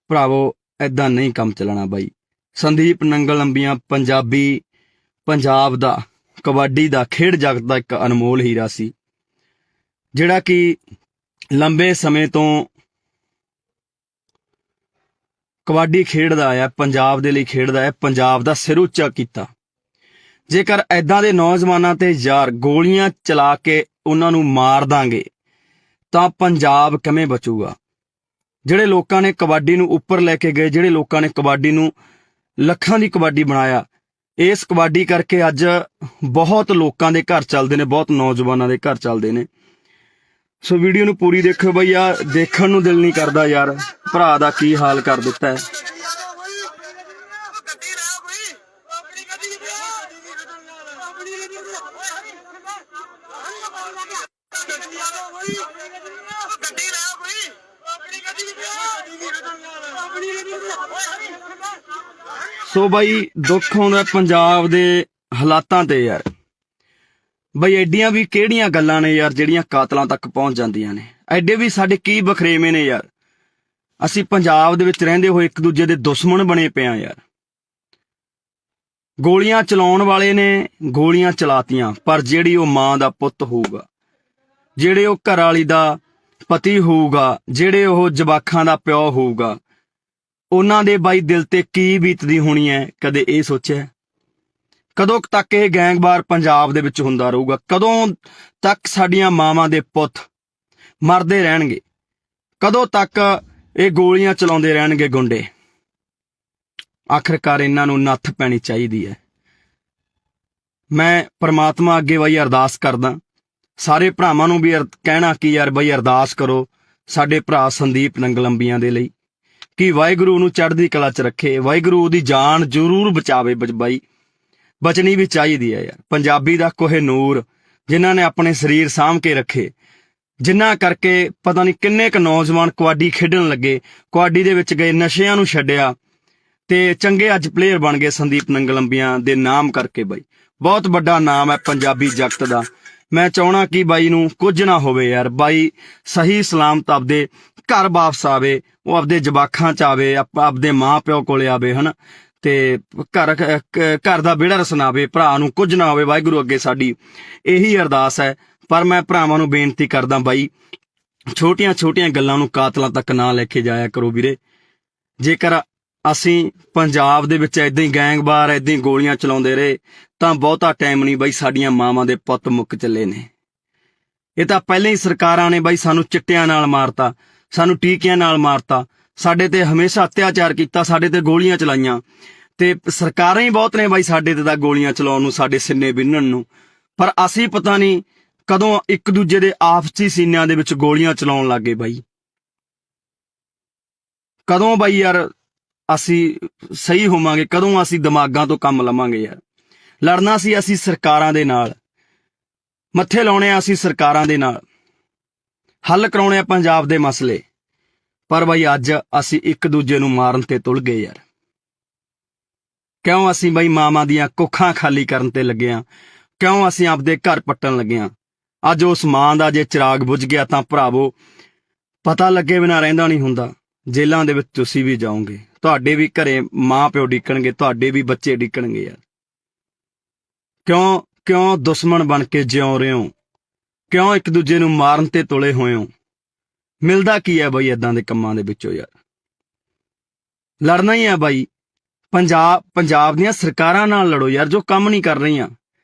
ਭਰਾਵੋ ਏਦਾਂ ਨਹੀਂ ਕੰਮ ਚੱਲਣਾ ਬਾਈ। ਸੰਦੀਪ ਨੰਗਲ ਅੰਬੀਆਂ ਪੰਜਾਬ ਦਾ ਕਬੱਡੀ ਦਾ ਖੇਡ ਜਗਤ ਦਾ ਇੱਕ ਅਨਮੋਲ ਹੀਰਾ ਸੀ, ਜਿਹੜਾ ਕਿ ਲੰਬੇ ਸਮੇਂ ਤੋਂ ਕਬੱਡੀ ਖੇਡਦਾ ਆਇਆ, ਪੰਜਾਬ ਦੇ ਲਈ ਖੇਡਦਾ ਹੈ, ਪੰਜਾਬ ਦਾ ਸਿਰ ਉੱਚਾ ਕੀਤਾ। ਜੇਕਰ ਐਦਾਂ ਦੇ ਨੌਜਵਾਨਾਂ ਤੇ ਯਾਰ ਗੋਲੀਆਂ ਚਲਾ ਕੇ ਉਹਨਾਂ ਨੂੰ ਮਾਰ ਦਾਂਗੇ ਤਾਂ ਪੰਜਾਬ ਕਿਵੇਂ ਬਚੂਗਾ? ਜਿਹੜੇ ਲੋਕਾਂ ਨੇ ਕਬੱਡੀ ਨੂੰ ਉੱਪਰ ਲੈ ਕੇ ਗਏ, ਜਿਹੜੇ ਲੋਕਾਂ ਨੇ ਕਬੱਡੀ ਨੂੰ ਲੱਖਾਂ ਦੀ ਕਬੱਡੀ ਬਣਾਇਆ, ਇਸ ਕਬੱਡੀ ਕਰਕੇ ਅੱਜ ਬਹੁਤ ਲੋਕਾਂ ਦੇ ਘਰ ਚੱਲਦੇ ਨੇ, ਬਹੁਤ ਨੌਜਵਾਨਾਂ ਦੇ ਘਰ ਚੱਲਦੇ ਨੇ। ਸੋ ਵੀਡੀਓ ਨੂੰ ਪੂਰੀ ਦੇਖਿਓ ਬਈ, ਆ ਦੇਖਣ ਨੂੰ ਦਿਲ ਨਹੀਂ ਕਰਦਾ ਯਾਰ, ਭਰਾ ਦਾ ਕੀ ਹਾਲ ਕਰ ਦਿੱਤਾ ਹੈ। ਸੋ ਬਾਈ ਦੁੱਖ ਆਉਂਦਾ ਪੰਜਾਬ ਦੇ ਹਾਲਾਤਾਂ ਤੇ ਯਾਰ। ਬਈ ਐਡੀਆਂ ਵੀ ਕਿਹੜੀਆਂ ਗੱਲਾਂ ਨੇ ਯਾਰ ਜਿਹੜੀਆਂ ਕਾਤਲਾਂ ਤੱਕ ਪਹੁੰਚ ਜਾਂਦੀਆਂ ਨੇ। ਐਡੇ ਵੀ ਸਾਡੇ ਕੀ ਬਖਰੇਵੇਂ ਨੇ ਯਾਰ। ਅਸੀਂ ਪੰਜਾਬ ਦੇ ਵਿੱਚ ਰਹਿੰਦੇ ਹੋਏ ਇੱਕ ਦੂਜੇ ਦੇ ਦੁਸ਼ਮਣ ਬਣੇ ਪਏ ਆ ਯਾਰ। ਗੋਲੀਆਂ ਚਲਾਉਣ ਵਾਲੇ ਨੇ ਗੋਲੀਆਂ ਚਲਾਤੀਆਂ, ਪਰ ਜਿਹੜੀ ਉਹ ਮਾਂ ਦਾ ਪੁੱਤ ਹੋਊਗਾ, ਜਿਹੜੇ ਉਹ ਘਰ ਵਾਲੀ ਦਾ ਪਤੀ ਹੋਊਗਾ, ਜਿਹੜੇ ਉਹ ਜਵਾਕਾਂ ਦਾ ਪਿਓ ਹੋਊਗਾ, ਉਹਨਾਂ ਦੇ ਬਾਈ ਦਿਲ ਤੇ ਕੀ ਬੀਤਦੀ ਹੋਣੀ ਹੈ, ਕਦੇ ਇਹ ਸੋਚਿਆ? ਕਦੋਂ ਤੱਕ ਇਹ ਗੈਂਗਵਾਰ ਪੰਜਾਬ ਦੇ ਵਿੱਚ ਹੁੰਦਾ ਰਹੂਗਾ? ਕਦੋਂ ਤੱਕ ਸਾਡੀਆਂ ਮਾਵਾਂ ਦੇ ਪੁੱਤ ਮਰਦੇ ਰਹਿਣਗੇ? ਕਦੋਂ ਤੱਕ ਇਹ ਗੋਲੀਆਂ ਚਲਾਉਂਦੇ ਰਹਿਣਗੇ ਗੁੰਡੇ? ਆਖਰਕਾਰ ਇਹਨਾਂ ਨੂੰ ਨੱਥ ਪੈਣੀ ਚਾਹੀਦੀ ਹੈ। ਮੈਂ ਪ੍ਰਮਾਤਮਾ ਅੱਗੇ ਬਾਈ ਅਰਦਾਸ ਕਰਦਾ, ਸਾਰੇ ਭਰਾਵਾਂ ਨੂੰ ਵੀ ਕਹਿਣਾ ਕਿ ਯਾਰ ਬਾਈ ਅਰਦਾਸ ਕਰੋ ਸਾਡੇ ਭਰਾ ਸੰਦੀਪ ਨੰਗਲੰਬੀਆਂ ਦੇ ਲਈ, ਕਿ ਵਾਹਿਗੁਰੂ ਨੂੰ ਚੜ੍ਹਦੀ ਕਲਾ 'ਚ ਰੱਖੇ, ਵਾਹਿਗੁਰੂ ਉਹਦੀ ਜਾਨ ਜ਼ਰੂਰ ਬਚਾਵੇ। ਬਾਈ ਬਚਣੀ ਵੀ ਚਾਹੀਦੀ ਹੈ ਯਾਰ। ਪੰਜਾਬੀ ਦਾ ਕੋਹਿਨੂਰ ਜਿਨ੍ਹਾਂ ਨੇ ਆਪਣੇ ਸਰੀਰ ਸਾਂਭ ਕੇ ਰੱਖੇ, ਜਿਨ੍ਹਾਂ ਕਰਕੇ ਪਤਾ ਨਹੀਂ ਕਿੰਨੇ ਕੁ ਨੌਜਵਾਨ ਕਬੱਡੀ ਖੇਡਣ ਲੱਗੇ, ਕਬੱਡੀ ਦੇ ਵਿੱਚ ਗਏ, ਨਸ਼ਿਆਂ ਨੂੰ ਛੱਡਿਆ ਤੇ ਚੰਗੇ ਅੱਜ ਪਲੇਅਰ ਬਣ ਗਏ ਸੰਦੀਪ ਨੰਗਲੰਬੀਆਂ ਦੇ ਨਾਮ ਕਰਕੇ। ਬਾਈ ਬਹੁਤ ਵੱਡਾ ਨਾਮ ਹੈ ਪੰਜਾਬੀ ਜਗਤ ਦਾ। ਮੈਂ ਚਾਹਣਾ ਕਿ ਬਾਈ ਨੂੰ ਕੁਝ ਨਾ ਹੋਵੇ ਯਾਰ। ਬਾਈ ਸਹੀ ਸਲਾਮਤ ਆਪਦੇ ਘਰ ਵਾਪਸ ਆਵੇ, ਉਹ ਆਪਦੇ ਜਵਾਕਾਂ 'ਚ ਆਵੇ, ਆਪਦੇ ਮਾਂ ਪਿਓ ਕੋਲੇ ਆਵੇ, ਹਨਾ, ਤੇ ਘਰ ਦਾ ਵਿਹੜਾ ਰਸਨਾਵੇ, ਭਰਾ ਨੂੰ ਕੁਝ ਨਾ ਹੋਵੇ। ਵਾਹਿਗੁਰੂ ਅੱਗੇ ਸਾਡੀ ਇਹੀ ਅਰਦਾਸ ਹੈ। ਪਰ ਮੈਂ ਭਰਾਵਾਂ ਨੂੰ ਬੇਨਤੀ ਕਰਦਾ ਬਾਈ, ਛੋਟੀਆਂ ਛੋਟੀਆਂ ਗੱਲਾਂ ਨੂੰ ਕਾਤਲਾਂ ਤੱਕ ਨਾ ਲੈ ਕੇ ਜਾਇਆ ਕਰੋ ਵੀਰੇ। ਜੇਕਰ ਅਸੀਂ ਪੰਜਾਬ ਦੇ ਵਿੱਚ ਏਦਾਂ ਹੀ ਗੈਂਗਵਾਰ ਏਦਾਂ ਹੀ ਗੋਲੀਆਂ ਚਲਾਉਂਦੇ ਰਹੇ ਤਾਂ ਬਹੁਤਾ ਟਾਈਮ ਨਹੀਂ ਬਾਈ, ਸਾਡੀਆਂ ਮਾਵਾਂ ਦੇ ਪੁੱਤ ਮੁੱਕ ਚੱਲੇ ਨੇ। ਇਹ ਤਾਂ ਪਹਿਲਾਂ ਹੀ ਸਰਕਾਰਾਂ ਨੇ ਬਾਈ ਸਾਨੂੰ ਚਿੱਟਿਆਂ ਨਾਲ ਮਾਰਤਾ, ਸਾਨੂੰ ਟੀਕਿਆਂ ਨਾਲ ਮਾਰਤਾ, ਸਾਡੇ ਤੇ ਹਮੇਸ਼ਾ ਅਤਿਆਚਾਰ ਕੀਤਾ, ਸਾਡੇ ਤੇ ਗੋਲੀਆਂ ਚਲਾਈਆਂ, ਤੇ ਸਰਕਾਰਾਂ ਹੀ ਬਹੁਤ ਨੇ ਬਾਈ ਸਾਡੇ ਤੇ ਤਾਂ ਗੋਲੀਆਂ ਚਲਾਉਣ ਨੂੰ, ਸਾਡੇ ਸਿੰਨੇ ਬਿੰਨਣ ਨੂੰ। ਪਰ ਅਸੀਂ ਪਤਾ ਨਹੀਂ ਕਦੋਂ ਇੱਕ ਦੂਜੇ ਦੇ ਆਪਸੀ ਸੀਨਿਆਂ ਦੇ ਵਿੱਚ ਗੋਲੀਆਂ ਚਲਾਉਣ ਲੱਗੇ ਬਾਈ। ਕਦੋਂ ਬਾਈ ਯਾਰ ਅਸੀਂ ਸਹੀ ਹੋਵਾਂਗੇ? ਕਦੋਂ ਅਸੀਂ ਦਿਮਾਗਾਂ ਤੋਂ ਕੰਮ ਲਵਾਂਗੇ ਯਾਰ? ਲੜਨਾ ਸੀ ਅਸੀਂ ਸਰਕਾਰਾਂ ਦੇ ਨਾਲ, ਮੱਥੇ ਲਾਉਣੇ ਆ ਅਸੀਂ ਸਰਕਾਰਾਂ ਦੇ ਨਾਲ, ਹੱਲ ਕਰਾਉਣੇ ਆ ਪੰਜਾਬ ਦੇ ਮਸਲੇ। ਪਰ ਬਾਈ ਅੱਜ ਅਸੀਂ ਇੱਕ ਦੂਜੇ ਨੂੰ ਮਾਰਨ ਤੇ ਤੁਲ ਗਏ ਯਾਰ। ਕਿਉਂ ਅਸੀਂ ਬਾਈ ਮਾਵਾਂ ਦੀਆਂ ਕੁੱਖਾਂ ਖਾਲੀ ਕਰਨ ਤੇ ਲੱਗੇ ਆ? ਕਿਉਂ ਅਸੀਂ ਆਪਦੇ ਘਰ ਪੱਟਣ ਲੱਗੇ ਆ? ਅੱਜ ਉਸ ਮਾਂ ਦਾ ਜੇ ਚਿਰਾਗ ਬੁਝ ਗਿਆ ਤਾਂ ਭਰਾਵੋ ਪਤਾ ਲੱਗੇ ਬਿਨਾਂ ਰਹਿੰਦਾ ਨਹੀਂ ਹੁੰਦਾ। ਜੇਲ੍ਹਾਂ ਦੇ ਵਿੱਚ ਤੁਸੀਂ ਵੀ ਜਾਓਗੇ, ਤੁਹਾਡੇ ਵੀ ਘਰੇ ਮਾਂ ਪਿਓ ਡਿੱਕਣਗੇ, ਤੁਹਾਡੇ ਵੀ ਬੱਚੇ ਡਿੱਕਣਗੇ ਯਾਰ। ਕਿਉਂ ਦੁਸ਼ਮਣ ਬਣ ਕੇ ਜਿਉਂ ਰਹੇ ਹੋ? ਕਿਉਂ ਇੱਕ ਦੂਜੇ ਨੂੰ ਮਾਰਨ ਤੇ ਤੁਲੇ ਹੋਏ ਹੋ? ਮਿਲਦਾ ਕੀ ਹੈ ਬਾਈ ਏਦਾਂ ਦੇ ਕੰਮਾਂ ਦੇ ਵਿੱਚੋਂ ਯਾਰ? ਲੜਨਾ ਹੀ ਆ ਬਾਈ। ਪੰਜਾਬ ਦੀਆਂ ਸਰਕਾਰਾਂ ਨਾਲ ਲੜੋ ਯਾਰ, ਜੋ ਕੰਮ ਨਹੀਂ ਕਰ ਰਹੀਆਂ।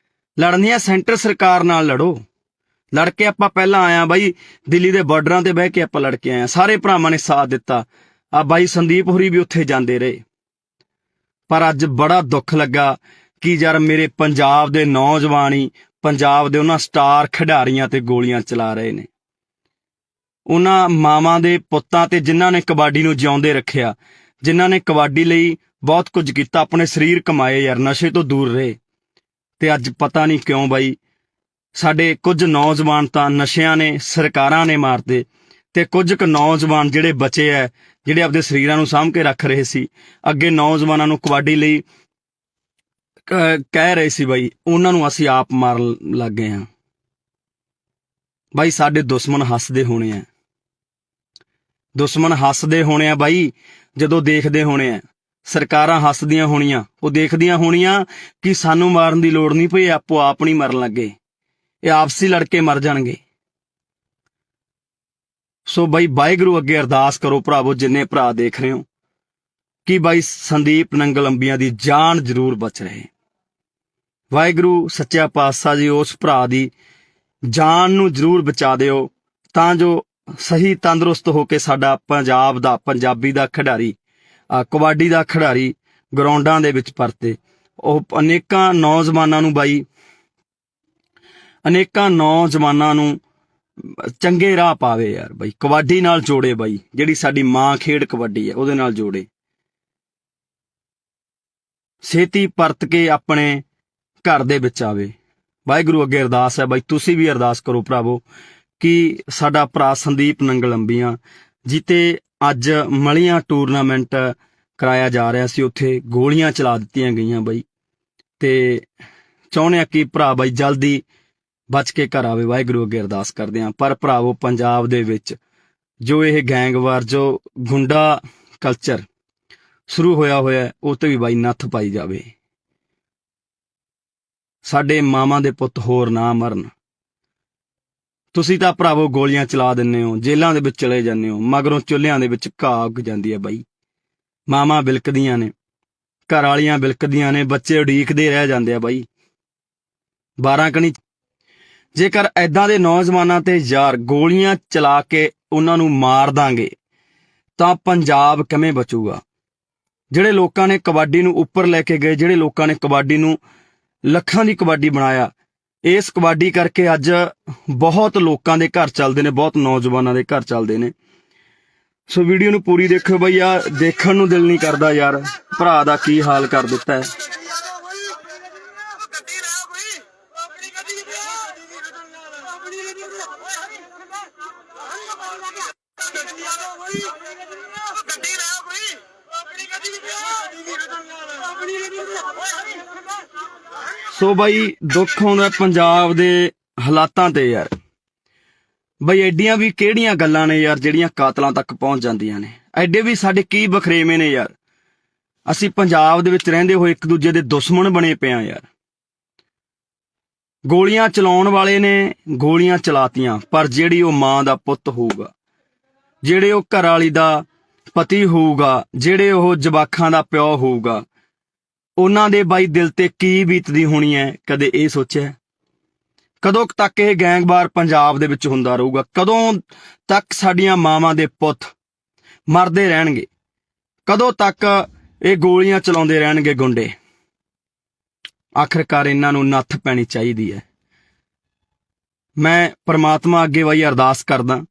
ਲੜਨੀ ਆ ਸੈਂਟਰ ਸਰਕਾਰ ਨਾਲ ਲੜੋ। ਲੜ ਕੇ ਆਪਾਂ ਪਹਿਲਾਂ ਆਇਆ ਬਾਈ, ਦਿੱਲੀ ਦੇ ਬਾਰਡਰਾਂ ਤੇ ਬਹਿ ਕੇ ਆਪਾਂ ਲੜ ਕੇ ਆਏ, ਸਾਰੇ ਭਰਾਵਾਂ ਨੇ ਸਾਥ ਦਿੱਤਾ। ਆ ਬਾਈ ਸੰਦੀਪ ਹੋਰੀ ਵੀ ਉੱਥੇ ਜਾਂਦੇ ਰਹੇ। ਪਰ ਅੱਜ ਬੜਾ ਦੁੱਖ ਲੱਗਾ ਕਿ ਯਾਰ ਮੇਰੇ ਪੰਜਾਬ ਦੇ ਨੌਜਵਾਨ ਹੀ ਪੰਜਾਬ ਦੇ ਉਹਨਾਂ ਸਟਾਰ ਖਿਡਾਰੀਆਂ ਤੇ ਗੋਲੀਆਂ ਚਲਾ ਰਹੇ ਨੇ। ਉਹਨਾਂ ਮਾਵਾਂ ਦੇ ਪੁੱਤਾਂ ਤੇ ਜਿਨ੍ਹਾਂ ਨੇ ਕਬੱਡੀ ਨੂੰ ਜਿਉਂਦੇ ਰੱਖਿਆ, ਜਿਨ੍ਹਾਂ ਨੇ ਕਬੱਡੀ ਲਈ ਬਹੁਤ ਕੁਝ ਕੀਤਾ, ਆਪਣੇ ਸਰੀਰ ਕਮਾਏ ਯਾਰ, ਨਸ਼ੇ ਤੋਂ ਦੂਰ ਰਹੇ। ਤੇ ਅੱਜ ਪਤਾ ਨਹੀਂ ਕਿਉਂ ਬਾਈ ਸਾਡੇ ਕੁਝ ਨੌਜਵਾਨ ਤਾਂ ਨਸ਼ਿਆਂ ਨੇ, ਸਰਕਾਰਾਂ ਨੇ ਮਾਰਦੇ, ਤੇ ਕੁਝ ਕੁ ਨੌਜਵਾਨ ਜਿਹੜੇ ਬਚੇ ਐ, ਜਿਹੜੇ ਆਪਦੇ ਸਰੀਰਾਂ ਨੂੰ ਸਾਂਭ ਕੇ ਰੱਖ ਰਹੇ ਸੀ, ਅੱਗੇ ਨੌਜਵਾਨਾਂ ਨੂੰ ਕਬੱਡੀ ਲਈ ਕਹਿ ਰਹੇ ਸੀ ਬਾਈ, ਉਹਨਾਂ ਨੂੰ ਅਸੀਂ ਆਪ ਮਾਰਨ ਲੱਗ ਗਏ ਹਾਂ। ਬਾਈ ਸਾਡੇ ਦੁਸ਼ਮਣ ਹੱਸਦੇ ਹੋਣੇ ਆ, ਦੁਸ਼ਮਣ ਹੱਸਦੇ ਹੋਣੇ ਆ ਬਾਈ, ਜਦੋਂ ਦੇਖਦੇ ਹੋਣੇ ਆ। ਸਰਕਾਰਾਂ ਹੱਸਦੀਆਂ ਹੋਣੀਆਂ, ਉਹ ਦੇਖਦੀਆਂ ਹੋਣੀਆਂ ਕਿ ਸਾਨੂੰ ਮਾਰਨ ਦੀ ਲੋੜ ਨਹੀਂ ਪਈ, ਆਪੋ ਆਪ ਨਹੀਂ ਮਰਨ ਲੱਗੇ, ਇਹ ਆਪਸੀ ਲੜਕੇ ਮਰ ਜਾਣਗੇ। ਸੋ ਬਾਈ ਵਾਹਿਗੁਰੂ ਅੱਗੇ ਅਰਦਾਸ ਕਰੋ ਭਰਾਵੋ, ਜਿੰਨੇ ਭਰਾ ਦੇਖ ਰਹੇ ਹੋ, ਕਿ ਬਾਈ ਸੰਦੀਪ ਨੰਗਲੰਬੀਆਂ ਦੀ ਜਾਨ ਜ਼ਰੂਰ ਬਚ ਰਹੇ। ਵਾਹਿਗੁਰੂ ਸੱਚਾ ਪਾਤਸ਼ਾਹ ਜੀ ਉਸ ਭਰਾ ਦੀ ਜਾਨ ਨੂੰ ਜ਼ਰੂਰ ਬਚਾ ਦਿਓ, ਤਾਂ ਜੋ ਸਹੀ ਤੰਦਰੁਸਤ ਹੋ ਕੇ ਸਾਡਾ ਪੰਜਾਬ ਦਾ, ਪੰਜਾਬੀ ਦਾ ਖਿਡਾਰੀ, ਕਬੱਡੀ ਦਾ ਖਿਡਾਰੀ ਗਰਾਊਂਡਾਂ ਦੇ ਵਿੱਚ ਪਰਤੇ। ਉਹ ਅਨੇਕਾਂ ਨੌਜਵਾਨਾਂ ਨੂੰ ਬਾਈ, ਅਨੇਕਾਂ ਨੌਜਵਾਨਾਂ ਨੂੰ ਚੰਗੇ ਰਾਹ ਪਾਵੇ ਯਾਰ ਬਾਈ, ਕਬੱਡੀ ਨਾਲ ਜੋੜੇ ਬਾਈ, ਜਿਹੜੀ ਸਾਡੀ ਮਾਂ ਖੇਡ ਕਬੱਡੀ ਹੈ ਉਹਦੇ ਨਾਲ ਜੋੜੇ। ਛੇਤੀ ਪਰਤ ਕੇ ਆਪਣੇ ਘਰ ਦੇ ਵਿੱਚ ਆਵੇ। ਵਾਹਿਗੁਰੂ ਅੱਗੇ ਅਰਦਾਸ ਹੈ ਬਾਈ, ਤੁਸੀਂ ਵੀ ਅਰਦਾਸ ਕਰੋ ਭਰਾਵੋ ਕਿ ਸਾਡਾ ਭਰਾ ਸੰਦੀਪ ਨੰਗਲ ਅੰਬੀਆਂ ਜਿੱਤੇ ਅੱਜ ਮਲੀਆਂ ਟੂਰਨਾਮੈਂਟ ਕਰਾਇਆ ਜਾ ਰਿਹਾ ਸੀ, ਉੱਥੇ ਗੋਲੀਆਂ ਚਲਾ ਦਿੱਤੀਆਂ ਗਈਆਂ ਬਾਈ। ਤੇ ਚਾਹੁੰਦੇ ਆ ਕਿ ਭਰਾ ਬਾਈ ਜਲਦੀ ਬਚ ਕੇ ਘਰ ਆਵੇ, ਵਾਹਿਗੁਰੂ ਅੱਗੇ ਅਰਦਾਸ ਕਰਦੇ ਹਾਂ। ਪਰ ਭਰਾਵੋ, ਪੰਜਾਬ ਦੇ ਵਿੱਚ ਜੋ ਇਹ ਗੈਂਗਵਾਰ, ਜੋ ਗੁੰਡਾ ਕਲਚਰ ਸ਼ੁਰੂ ਹੋਇਆ ਉਹ ਤੇ ਵੀ ਬਾਈ ਨੱਥ ਪਾਈ ਜਾਵੇ। ਸਾਡੇ ਮਾਵਾਂ ਦੇ ਪੁੱਤ ਹੋਰ ਨਾ ਮਰਨ। ਤੁਸੀਂ ਤਾਂ ਭਰਾਵੋ ਗੋਲੀਆਂ ਚਲਾ ਦਿੰਦੇ ਹੋ, ਜੇਲ੍ਹਾਂ ਦੇ ਵਿੱਚ ਚਲੇ ਜਾਂਦੇ ਹੋ, ਮਗਰੋਂ ਚੁੱਲ੍ਹਿਆਂ ਦੇ ਵਿੱਚ ਘਾਹ ਉੱਗ ਜਾਂਦੀ ਹੈ ਬਾਈ। ਮਾਵਾਂ ਬਿਲਕਦੀਆਂ ਨੇ, ਘਰ ਵਾਲੀਆਂ ਬਿਲਕਦੀਆਂ ਨੇ, ਬੱਚੇ ਉਡੀਕਦੇ ਰਹਿ ਜਾਂਦੇ ਆ ਬਾਈ। 12 ਕਣੀ ਜੇਕਰ ਐਦਾਂ ਦੇ ਨੌਜਵਾਨਾਂ ਤੇ ਯਾਰ ਗੋਲੀਆਂ ਚਲਾ ਕੇ ਉਹਨਾਂ ਨੂੰ ਮਾਰ ਦਾਂਗੇ ਤਾਂ ਪੰਜਾਬ ਕਿਵੇਂ ਬਚੂਗਾ? ਜਿਹੜੇ ਲੋਕਾਂ ਨੇ ਕਬੱਡੀ ਨੂੰ ਉੱਪਰ ਲੈ ਕੇ ਗਏ, ਜਿਹੜੇ ਲੋਕਾਂ ਨੇ ਕਬੱਡੀ ਨੂੰ ਲੱਖਾਂ ਦੀ ਕਬੱਡੀ ਬਣਾਇਆ, ਇਸ ਕਬੱਡੀ ਕਰਕੇ ਅੱਜ ਬਹੁਤ ਲੋਕਾਂ ਦੇ ਘਰ ਚੱਲਦੇ ਨੇ, ਬਹੁਤ ਨੌਜਵਾਨਾਂ ਦੇ ਘਰ ਚੱਲਦੇ ਨੇ। ਸੋ ਵੀਡੀਓ ਨੂੰ ਪੂਰੀ ਦੇਖਿਓ ਬਈ, ਆ ਦੇਖਣ ਨੂੰ ਦਿਲ ਨਹੀਂ ਕਰਦਾ ਯਾਰ, ਭਰਾ ਦਾ ਕੀ ਹਾਲ ਕਰ ਦਿੱਤਾ ਹੈ। ਸੋ ਬਾਈ ਦੁੱਖ ਆਉਂਦਾ ਪੰਜਾਬ ਦੇ ਹਾਲਾਤਾਂ ਤੇ ਯਾਰ। ਬਈ ਐਡੀਆਂ ਵੀ ਕਿਹੜੀਆਂ ਗੱਲਾਂ ਨੇ ਯਾਰ ਜਿਹੜੀਆਂ ਕਾਤਲਾਂ ਤੱਕ ਪਹੁੰਚ ਜਾਂਦੀਆਂ ਨੇ? ਐਡੇ ਵੀ ਸਾਡੇ ਕੀ ਬਖਰੇਵੇਂ ਨੇ ਯਾਰ? ਅਸੀਂ ਪੰਜਾਬ ਦੇ ਵਿੱਚ ਰਹਿੰਦੇ ਹੋਏ ਇੱਕ ਦੂਜੇ ਦੇ ਦੁਸ਼ਮਣ ਬਣੇ ਪਏ ਆ ਯਾਰ। ਗੋਲੀਆਂ ਚਲਾਉਣ ਵਾਲੇ ਨੇ ਗੋਲੀਆਂ ਚਲਾਤੀਆਂ, ਪਰ ਜਿਹੜੀ ਉਹ ਮਾਂ ਦਾ ਪੁੱਤ ਹੋਊਗਾ, ਜਿਹੜੇ ਉਹ ਘਰ ਵਾਲੀ ਦਾ ਪਤੀ ਹੋਊਗਾ, ਜਿਹੜੇ ਉਹ ਜਵਾਕਾਂ ਦਾ ਪਿਓ ਹੋਊਗਾ, ਉਹਨਾਂ ਦੇ ਬਾਈ ਦਿਲ ਤੇ ਕੀ ਬੀਤਦੀ ਹੋਣੀ ਹੈ? ਕਦੇ ਇਹ ਸੋਚਿਆ? ਕਦੋਂ ਤੱਕ ਇਹ ਗੈਂਗਵਾਰ ਪੰਜਾਬ ਦੇ ਵਿੱਚ ਹੁੰਦਾ ਰਹੂਗਾ? ਕਦੋਂ ਤੱਕ ਸਾਡੀਆਂ ਮਾਵਾਂ ਦੇ ਪੁੱਤ ਮਰਦੇ ਰਹਿਣਗੇ? ਕਦੋਂ ਤੱਕ ਇਹ ਗੋਲੀਆਂ ਚਲਾਉਂਦੇ ਰਹਿਣਗੇ ਗੁੰਡੇ? ਆਖਰਕਾਰ ਇਹਨਾਂ ਨੂੰ ਨੱਥ ਪੈਣੀ ਚਾਹੀਦੀ ਹੈ। ਮੈਂ ਪ੍ਰਮਾਤਮਾ ਅੱਗੇ ਬਾਈ ਅਰਦਾਸ ਕਰਦਾ,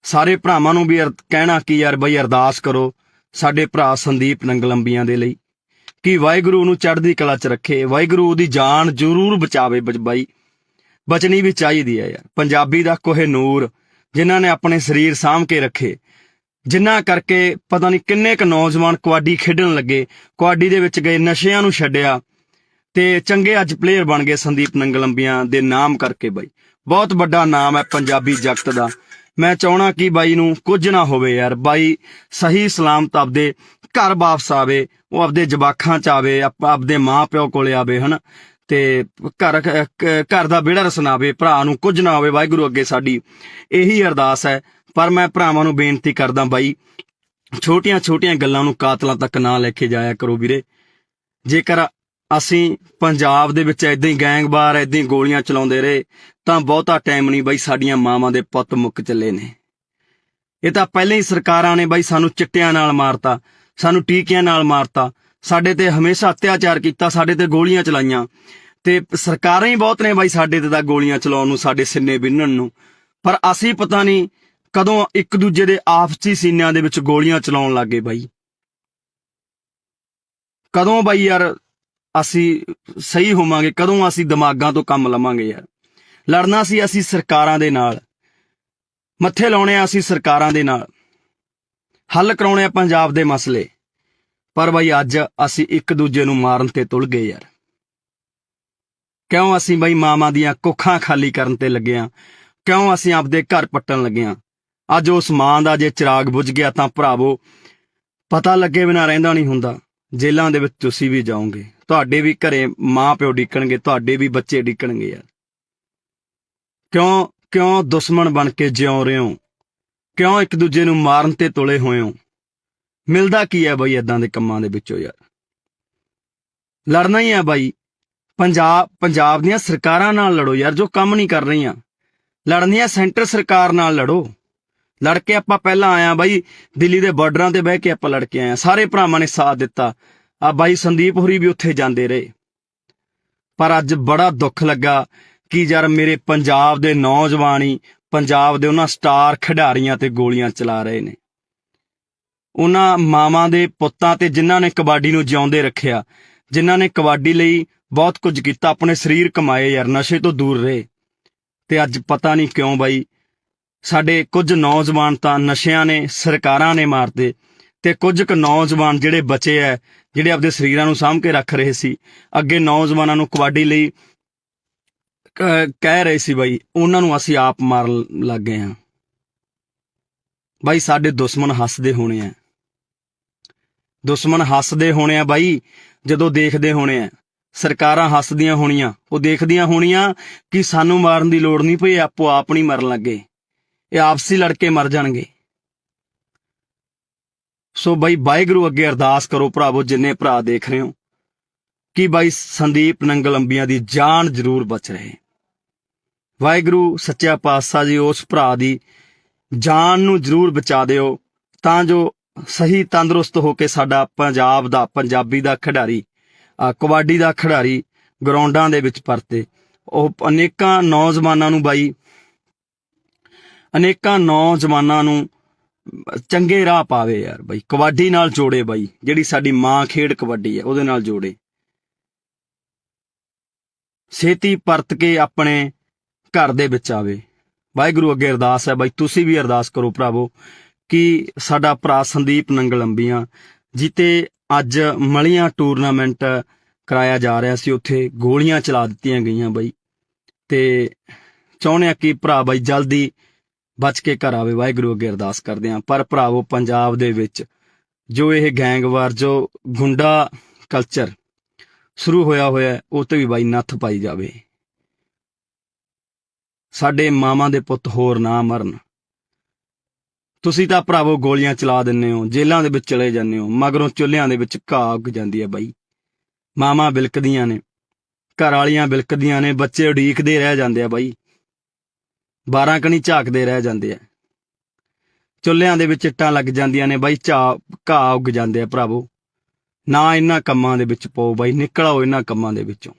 ਸਾਰੇ ਭਰਾਵਾਂ ਨੂੰ ਵੀ ਕਹਿਣਾ ਕਿ ਯਾਰ ਬਾਈ ਅਰਦਾਸ ਕਰੋ ਸਾਡੇ ਭਰਾ ਸੰਦੀਪ ਨੰਗਲ ਅੰਬੀਆਂ ਦੇ ਲਈ, ਕਿ ਵਾਹਿਗੁਰੂ ਨੂੰ ਚੜ੍ਹਦੀ ਕਲਾ 'ਚ ਰੱਖੇ, ਵਾਹਿਗੁਰੂ ਉਹਦੀ ਜਾਨ ਜ਼ਰੂਰ ਬਚਾਵੇ ਬਾਈ। ਬਚਣੀ ਵੀ ਚਾਹੀਦੀ ਹੈ ਯਾਰ। ਪੰਜਾਬੀ ਦਾ ਕੋਹਿਨੂਰ ਜਿਨ੍ਹਾਂ ਨੇ ਆਪਣੇ ਸਰੀਰ ਸਾਂਭ ਕੇ ਰੱਖੇ, ਜਿਨ੍ਹਾਂ ਕਰਕੇ ਪਤਾ ਨਹੀਂ ਕਿੰਨੇ ਕੁ ਨੌਜਵਾਨ ਕਬੱਡੀ ਖੇਡਣ ਲੱਗੇ, ਕਬੱਡੀ ਦੇ ਵਿੱਚ ਗਏ, ਨਸ਼ਿਆਂ ਨੂੰ ਛੱਡਿਆ ਤੇ ਚੰਗੇ ਅੱਜ ਪਲੇਅਰ ਬਣ ਗਏ ਸੰਦੀਪ ਨੰਗਲ ਅੰਬੀਆਂ ਦੇ ਨਾਮ ਕਰਕੇ ਬਾਈ। ਬਹੁਤ ਵੱਡਾ ਨਾਮ ਹੈ ਪੰਜਾਬੀ ਜਗਤ ਦਾ। ਮੈਂ ਚਾਹਣਾ ਕਿ ਬਾਈ ਨੂੰ ਕੁਝ ਨਾ ਹੋਵੇ ਯਾਰ, ਬਾਈ ਸਹੀ ਸਲਾਮਤ ਆਪਦੇ ਘਰ ਵਾਪਸ ਆਵੇ, ਉਹ ਆਪਦੇ ਜਵਾਕਾਂ 'ਚ ਆਵੇ, ਆਪਦੇ ਮਾਂ ਪਿਓ ਕੋਲੇ ਆਵੇ, ਹਨਾ, ਤੇ ਘਰ ਦਾ ਵਿਹੜਾ ਰਸਨਾਵੇ, ਭਰਾ ਨੂੰ ਕੁਝ ਨਾ ਹੋਵੇ। ਵਾਹਿਗੁਰੂ ਅੱਗੇ ਸਾਡੀ ਇਹੀ ਅਰਦਾਸ ਹੈ। ਪਰ ਮੈਂ ਭਰਾਵਾਂ ਨੂੰ ਬੇਨਤੀ ਕਰਦਾ ਬਾਈ, ਛੋਟੀਆਂ ਛੋਟੀਆਂ ਗੱਲਾਂ ਨੂੰ ਕਾਤਲਾਂ ਤੱਕ ਨਾ ਲੈ ਕੇ ਜਾਇਆ ਕਰੋ ਵੀਰੇ। ਜੇਕਰ ਅਸੀਂ ਪੰਜਾਬ ਦੇ ਵਿੱਚ ਏਦਾਂ ਹੀ ਗੈਂਗਵਾਰ, ਏਦਾਂ ਹੀ ਗੋਲੀਆਂ ਚਲਾਉਂਦੇ ਰਹੇ ਤਾਂ ਬਹੁਤਾ ਟਾਈਮ ਨਹੀਂ ਬਾਈ, ਸਾਡੀਆਂ ਮਾਵਾਂ ਦੇ ਪੁੱਤ ਮੁੱਕ ਚੱਲੇ ਨੇ। ਇਹ ਤਾਂ ਪਹਿਲਾਂ ਹੀ ਸਰਕਾਰਾਂ ਨੇ ਬਾਈ ਸਾਨੂੰ ਚਿੱਟਿਆਂ ਨਾਲ ਮਾਰਤਾ, ਸਾਨੂੰ ਟੀਕਿਆਂ ਨਾਲ ਮਾਰਤਾ, ਸਾਡੇ ਤੇ ਹਮੇਸ਼ਾ ਅਤਿਆਚਾਰ ਕੀਤਾ, ਸਾਡੇ ਤੇ ਗੋਲੀਆਂ ਚਲਾਈਆਂ, ਤੇ ਸਰਕਾਰਾਂ ਹੀ ਬਹੁਤ ਨੇ ਬਾਈ ਸਾਡੇ ਤੇ ਤਾਂ ਗੋਲੀਆਂ ਚਲਾਉਣ ਨੂੰ, ਸਾਡੇ ਸਿੰਨੇ ਬਿੰਨਣ ਨੂੰ। ਪਰ ਅਸੀਂ ਪਤਾ ਨਹੀਂ ਕਦੋਂ ਇੱਕ ਦੂਜੇ ਦੇ ਆਪਸੀ ਸੀਨਿਆਂ ਦੇ ਵਿੱਚ ਗੋਲੀਆਂ ਚਲਾਉਣ ਲੱਗੇ ਬਾਈ। ਕਦੋਂ ਬਾਈ ਯਾਰ ਅਸੀਂ ਸਹੀ ਹੋਵਾਂਗੇ? ਕਦੋਂ ਅਸੀਂ ਦਿਮਾਗਾਂ ਤੋਂ ਕੰਮ ਲਵਾਂਗੇ ਯਾਰ? ਲੜਨਾ ਸੀ ਅਸੀਂ ਸਰਕਾਰਾਂ ਦੇ ਨਾਲ, ਮੱਥੇ ਲਾਉਣੇ ਆ ਅਸੀਂ ਸਰਕਾਰਾਂ ਦੇ ਨਾਲ, ਹੱਲ ਕਰਾਉਣੇ ਆ ਪੰਜਾਬ ਦੇ ਮਸਲੇ। ਪਰ ਬਾਈ ਅੱਜ ਅਸੀਂ ਇੱਕ ਦੂਜੇ ਨੂੰ ਮਾਰਨ ਤੇ ਤੁਲ ਗਏ ਯਾਰ। ਕਿਉਂ ਅਸੀਂ ਬਾਈ ਮਾਵਾਂ ਦੀਆਂ ਕੁੱਖਾਂ ਖਾਲੀ ਕਰਨ ਤੇ ਲੱਗੇ ਆ? ਕਿਉਂ ਅਸੀਂ ਆਪਦੇ ਘਰ ਪੱਟਣ ਲੱਗੇ ਆ? ਅੱਜ ਉਸ ਮਾਂ ਦਾ ਜੇ ਚਿਰਾਗ ਬੁਝ ਗਿਆ ਤਾਂ ਭਰਾਵੋ ਪਤਾ ਲੱਗੇ ਬਿਨਾਂ ਰਹਿੰਦਾ ਨਹੀਂ ਹੁੰਦਾ। ਜੇਲ੍ਹਾਂ ਦੇ ਵਿੱਚ ਤੁਸੀਂ ਵੀ ਜਾਓਗੇ, ਤੁਹਾਡੇ ਵੀ ਘਰੇ ਮਾਂ ਪਿਓ ਡਿੱਕਣਗੇ, ਤੁਹਾਡੇ ਵੀ ਬੱਚੇ ਡਿੱਕਣਗੇ ਯਾਰ। ਕਿਉਂ ਦੁਸ਼ਮਣ ਬਣ ਕੇ ਜਿਉਂ ਰਹੇ ਹੋ? ਕਿਉਂ ਇੱਕ ਦੂਜੇ ਨੂੰ ਮਾਰਨ ਤੇ ਤੁਲੇ ਹੋਏ ਹੋ? ਮਿਲਦਾ ਕੀ ਹੈ ਬਾਈ ਏਦਾਂ ਦੇ ਕੰਮਾਂ ਦੇ ਵਿੱਚੋਂ ਯਾਰ? ਲੜਨਾ ਹੀ ਆ ਬਾਈ। ਪੰਜਾਬ ਦੀਆਂ ਸਰਕਾਰਾਂ ਨਾਲ ਲੜੋ ਯਾਰ, ਜੋ ਕੰਮ ਨਹੀਂ ਕਰ ਰਹੀਆਂ। ਲੜਨੀ ਆ ਸੈਂਟਰ ਸਰਕਾਰ ਨਾਲ ਲੜੋ। ਲੜ ਕੇ ਆਪਾਂ ਪਹਿਲਾਂ ਆਇਆ ਬਾਈ, ਦਿੱਲੀ ਦੇ ਬਾਰਡਰਾਂ ਤੇ ਬਹਿ ਕੇ ਆਪਾਂ ਲੜ ਕੇ ਆਏ, ਸਾਰੇ ਭਰਾਵਾਂ ਨੇ ਸਾਥ ਦਿੱਤਾ। ਆ ਬਾਈ ਸੰਦੀਪ ਹੋਰੀ ਵੀ ਉੱਥੇ ਜਾਂਦੇ ਰਹੇ। ਪਰ ਅੱਜ ਬੜਾ ਦੁੱਖ ਲੱਗਾ ਕਿ ਯਾਰ ਮੇਰੇ ਪੰਜਾਬ ਦੇ ਨੌਜਵਾਨ ਹੀ ਪੰਜਾਬ ਦੇ ਉਹਨਾਂ ਸਟਾਰ ਖਿਡਾਰੀਆਂ ਤੇ ਗੋਲੀਆਂ ਚਲਾ ਰਹੇ ਨੇ, ਉਹਨਾਂ ਮਾਵਾਂ ਦੇ ਪੁੱਤਾਂ ਤੇ ਜਿਨ੍ਹਾਂ ਨੇ ਕਬੱਡੀ ਨੂੰ ਜਿਉਂਦੇ ਰੱਖਿਆ, ਜਿਨ੍ਹਾਂ ਨੇ ਕਬੱਡੀ ਲਈ ਬਹੁਤ ਕੁਝ ਕੀਤਾ, ਆਪਣੇ ਸਰੀਰ ਕਮਾਏ ਯਾਰ, ਨਸ਼ੇ ਤੋਂ ਦੂਰ ਰਹੇ। ਤੇ ਅੱਜ ਪਤਾ ਨਹੀਂ ਕਿਉਂ ਬਾਈ ਸਾਡੇ ਕੁਝ ਨੌਜਵਾਨ ਤਾਂ ਨਸ਼ਿਆਂ ਨੇ ਸਰਕਾਰਾਂ ਨੇ ਮਾਰਦੇ, ਤੇ ਕੁਝ ਕੁ ਨੌਜਵਾਨ ਜਿਹੜੇ ਬਚੇ ਐ, ਜਿਹੜੇ ਆਪਦੇ ਸਰੀਰਾਂ ਨੂੰ ਸਾਂਭ ਕੇ ਰੱਖ ਰਹੇ ਸੀ, ਅੱਗੇ ਨੌਜਵਾਨਾਂ ਨੂੰ ਕਬੱਡੀ ਲਈ ਕਹਿ ਰਹੇ ਸੀ ਬਾਈ, ਉਹਨਾਂ ਨੂੰ ਅਸੀਂ ਆਪ ਮਾਰਨ ਲੱਗ ਗਏ ਹਾਂ। ਬਾਈ ਸਾਡੇ ਦੁਸ਼ਮਣ ਹੱਸਦੇ ਹੋਣੇ ਆ, ਦੁਸ਼ਮਣ ਹੱਸਦੇ ਹੋਣੇ ਆ ਬਾਈ, ਜਦੋਂ ਦੇਖਦੇ ਹੋਣੇ ਆ। ਸਰਕਾਰਾਂ ਹੱਸਦੀਆਂ ਹੋਣੀਆਂ, ਉਹ ਦੇਖਦੀਆਂ ਹੋਣੀਆਂ ਕਿ ਸਾਨੂੰ ਮਾਰਨ ਦੀ ਲੋੜ ਨਹੀਂ ਪਈ, ਆਪੋ ਆਪ ਨਹੀਂ ਮਰਨ ਲੱਗੇ, ਇਹ ਆਪਸੀ ਲੜਕੇ ਮਰ ਜਾਣਗੇ। ਸੋ ਬਾਈ ਵਾਹਿਗੁਰੂ ਅੱਗੇ ਅਰਦਾਸ ਕਰੋ ਭਰਾਵੋ, ਜਿੰਨੇ ਭਰਾ ਦੇਖ ਰਹੇ ਹੋ, ਕਿ ਬਾਈ ਸੰਦੀਪ ਨੰਗਲ ਅੰਬੀਆਂ ਦੀ ਜਾਨ ਜ਼ਰੂਰ ਬਚ ਰਹੇ। ਵਾਹਿਗੁਰੂ ਸੱਚਾ ਪਾਤਸ਼ਾਹ ਜੀ ਉਸ ਭਰਾ ਦੀ ਜਾਨ ਨੂੰ ਜ਼ਰੂਰ ਬਚਾ ਦਿਓ, ਤਾਂ ਜੋ ਸਹੀ ਤੰਦਰੁਸਤ ਹੋ ਕੇ ਸਾਡਾ ਪੰਜਾਬ ਦਾ, ਪੰਜਾਬੀ ਦਾ ਖਿਡਾਰੀ, ਕਬੱਡੀ ਦਾ ਖਿਡਾਰੀ ਗਰਾਊਂਡਾਂ ਦੇ ਵਿੱਚ ਪਰਤੇ। ਉਹ ਅਨੇਕਾਂ ਨੌਜਵਾਨਾਂ ਨੂੰ ਬਾਈ, ਅਨੇਕਾਂ ਨੌਜਵਾਨਾਂ ਨੂੰ ਚੰਗੇ ਰਾਹ ਪਾਵੇ ਯਾਰ ਬਾਈ, ਕਬੱਡੀ ਨਾਲ ਜੋੜੇ ਬਾਈ, ਜਿਹੜੀ ਸਾਡੀ ਮਾਂ ਖੇਡ ਕਬੱਡੀ ਹੈ ਉਹਦੇ ਨਾਲ ਜੋੜੇ। ਛੇਤੀ ਪਰਤ ਕੇ ਆਪਣੇ ਘਰ ਦੇ ਵਿੱਚ ਆਵੇ। ਵਾਹਿਗੁਰੂ ਅੱਗੇ ਅਰਦਾਸ ਹੈ ਬਾਈ, ਤੁਸੀਂ ਵੀ ਅਰਦਾਸ ਕਰੋ ਭਰਾਵੋ, ਕਿ ਸਾਡਾ ਭਰਾ ਸੰਦੀਪ ਨੰਗਲ ਅੰਬੀਆਂ ਜਿੱਤੇ ਅੱਜ ਮਲੀਆਂ ਟੂਰਨਾਮੈਂਟ ਕਰਾਇਆ ਜਾ ਰਿਹਾ ਸੀ, ਉੱਥੇ ਗੋਲੀਆਂ ਚਲਾ ਦਿੱਤੀਆਂ ਗਈਆਂ ਬਾਈ, ਤੇ ਚਾਹੁੰਦੇ ਆ ਕਿ ਭਰਾ ਬਾਈ ਜਲਦੀ ਬਚ ਕੇ ਘਰ ਆਵੇ। ਵਾਹਿਗੁਰੂ ਅੱਗੇ ਅਰਦਾਸ ਕਰਦੇ ਹਾਂ। ਪਰ ਭਰਾਵੋ ਪੰਜਾਬ ਦੇ ਵਿੱਚ ਜੋ ਇਹ ਗੈਂਗਵਾਰ, ਜੋ ਗੁੰਡਾ ਕਲਚਰ ਸ਼ੁਰੂ ਹੋਇਆ ਉਹ ਤੇ ਵੀ ਬਾਈ ਨੱਥ ਪਾਈ ਜਾਵੇ। ਸਾਡੇ ਮਾਵਾਂ ਦੇ ਪੁੱਤ ਹੋਰ ਨਾ ਮਰਨ। ਤੁਸੀਂ ਤਾਂ ਭਰਾਵੋ ਗੋਲੀਆਂ ਚਲਾ ਦਿੰਦੇ ਹੋ, ਜੇਲ੍ਹਾਂ ਦੇ ਵਿੱਚ ਚਲੇ ਜਾਂਦੇ ਹੋ, ਮਗਰੋਂ ਚੁੱਲ੍ਹਿਆਂ ਦੇ ਵਿੱਚ ਘਾਹ ਉੱਗ ਜਾਂਦੀ ਹੈ ਬਾਈ, ਮਾਵਾਂ ਬਿਲਕਦੀਆਂ ਨੇ, ਘਰ ਵਾਲੀਆਂ ਬਿਲਕਦੀਆਂ ਨੇ, ਬੱਚੇ ਉਡੀਕਦੇ ਰਹਿ ਜਾਂਦੇ ਆ ਬਾਈ, 12 ਕਣੀ ਝਾਕਦੇ ਰਹਿ ਜਾਂਦੇ ਆ, ਚੁੱਲ੍ਹਿਆਂ ਦੇ ਵਿੱਚ ਇੱਟਾਂ ਲੱਗ ਜਾਂਦੀਆਂ ਨੇ ਬਾਈ, ਘਾਹ ਉੱਗ ਜਾਂਦੇ ਆ। ਭਰਾਵੋ ਨਾ ਇਹਨਾਂ ਕੰਮਾਂ ਦੇ ਵਿੱਚ ਪਾਓ ਬਾਈ, ਨਿਕਲ ਆਓ ਇਹਨਾਂ ਕੰਮਾਂ ਦੇ ਵਿੱਚੋਂ।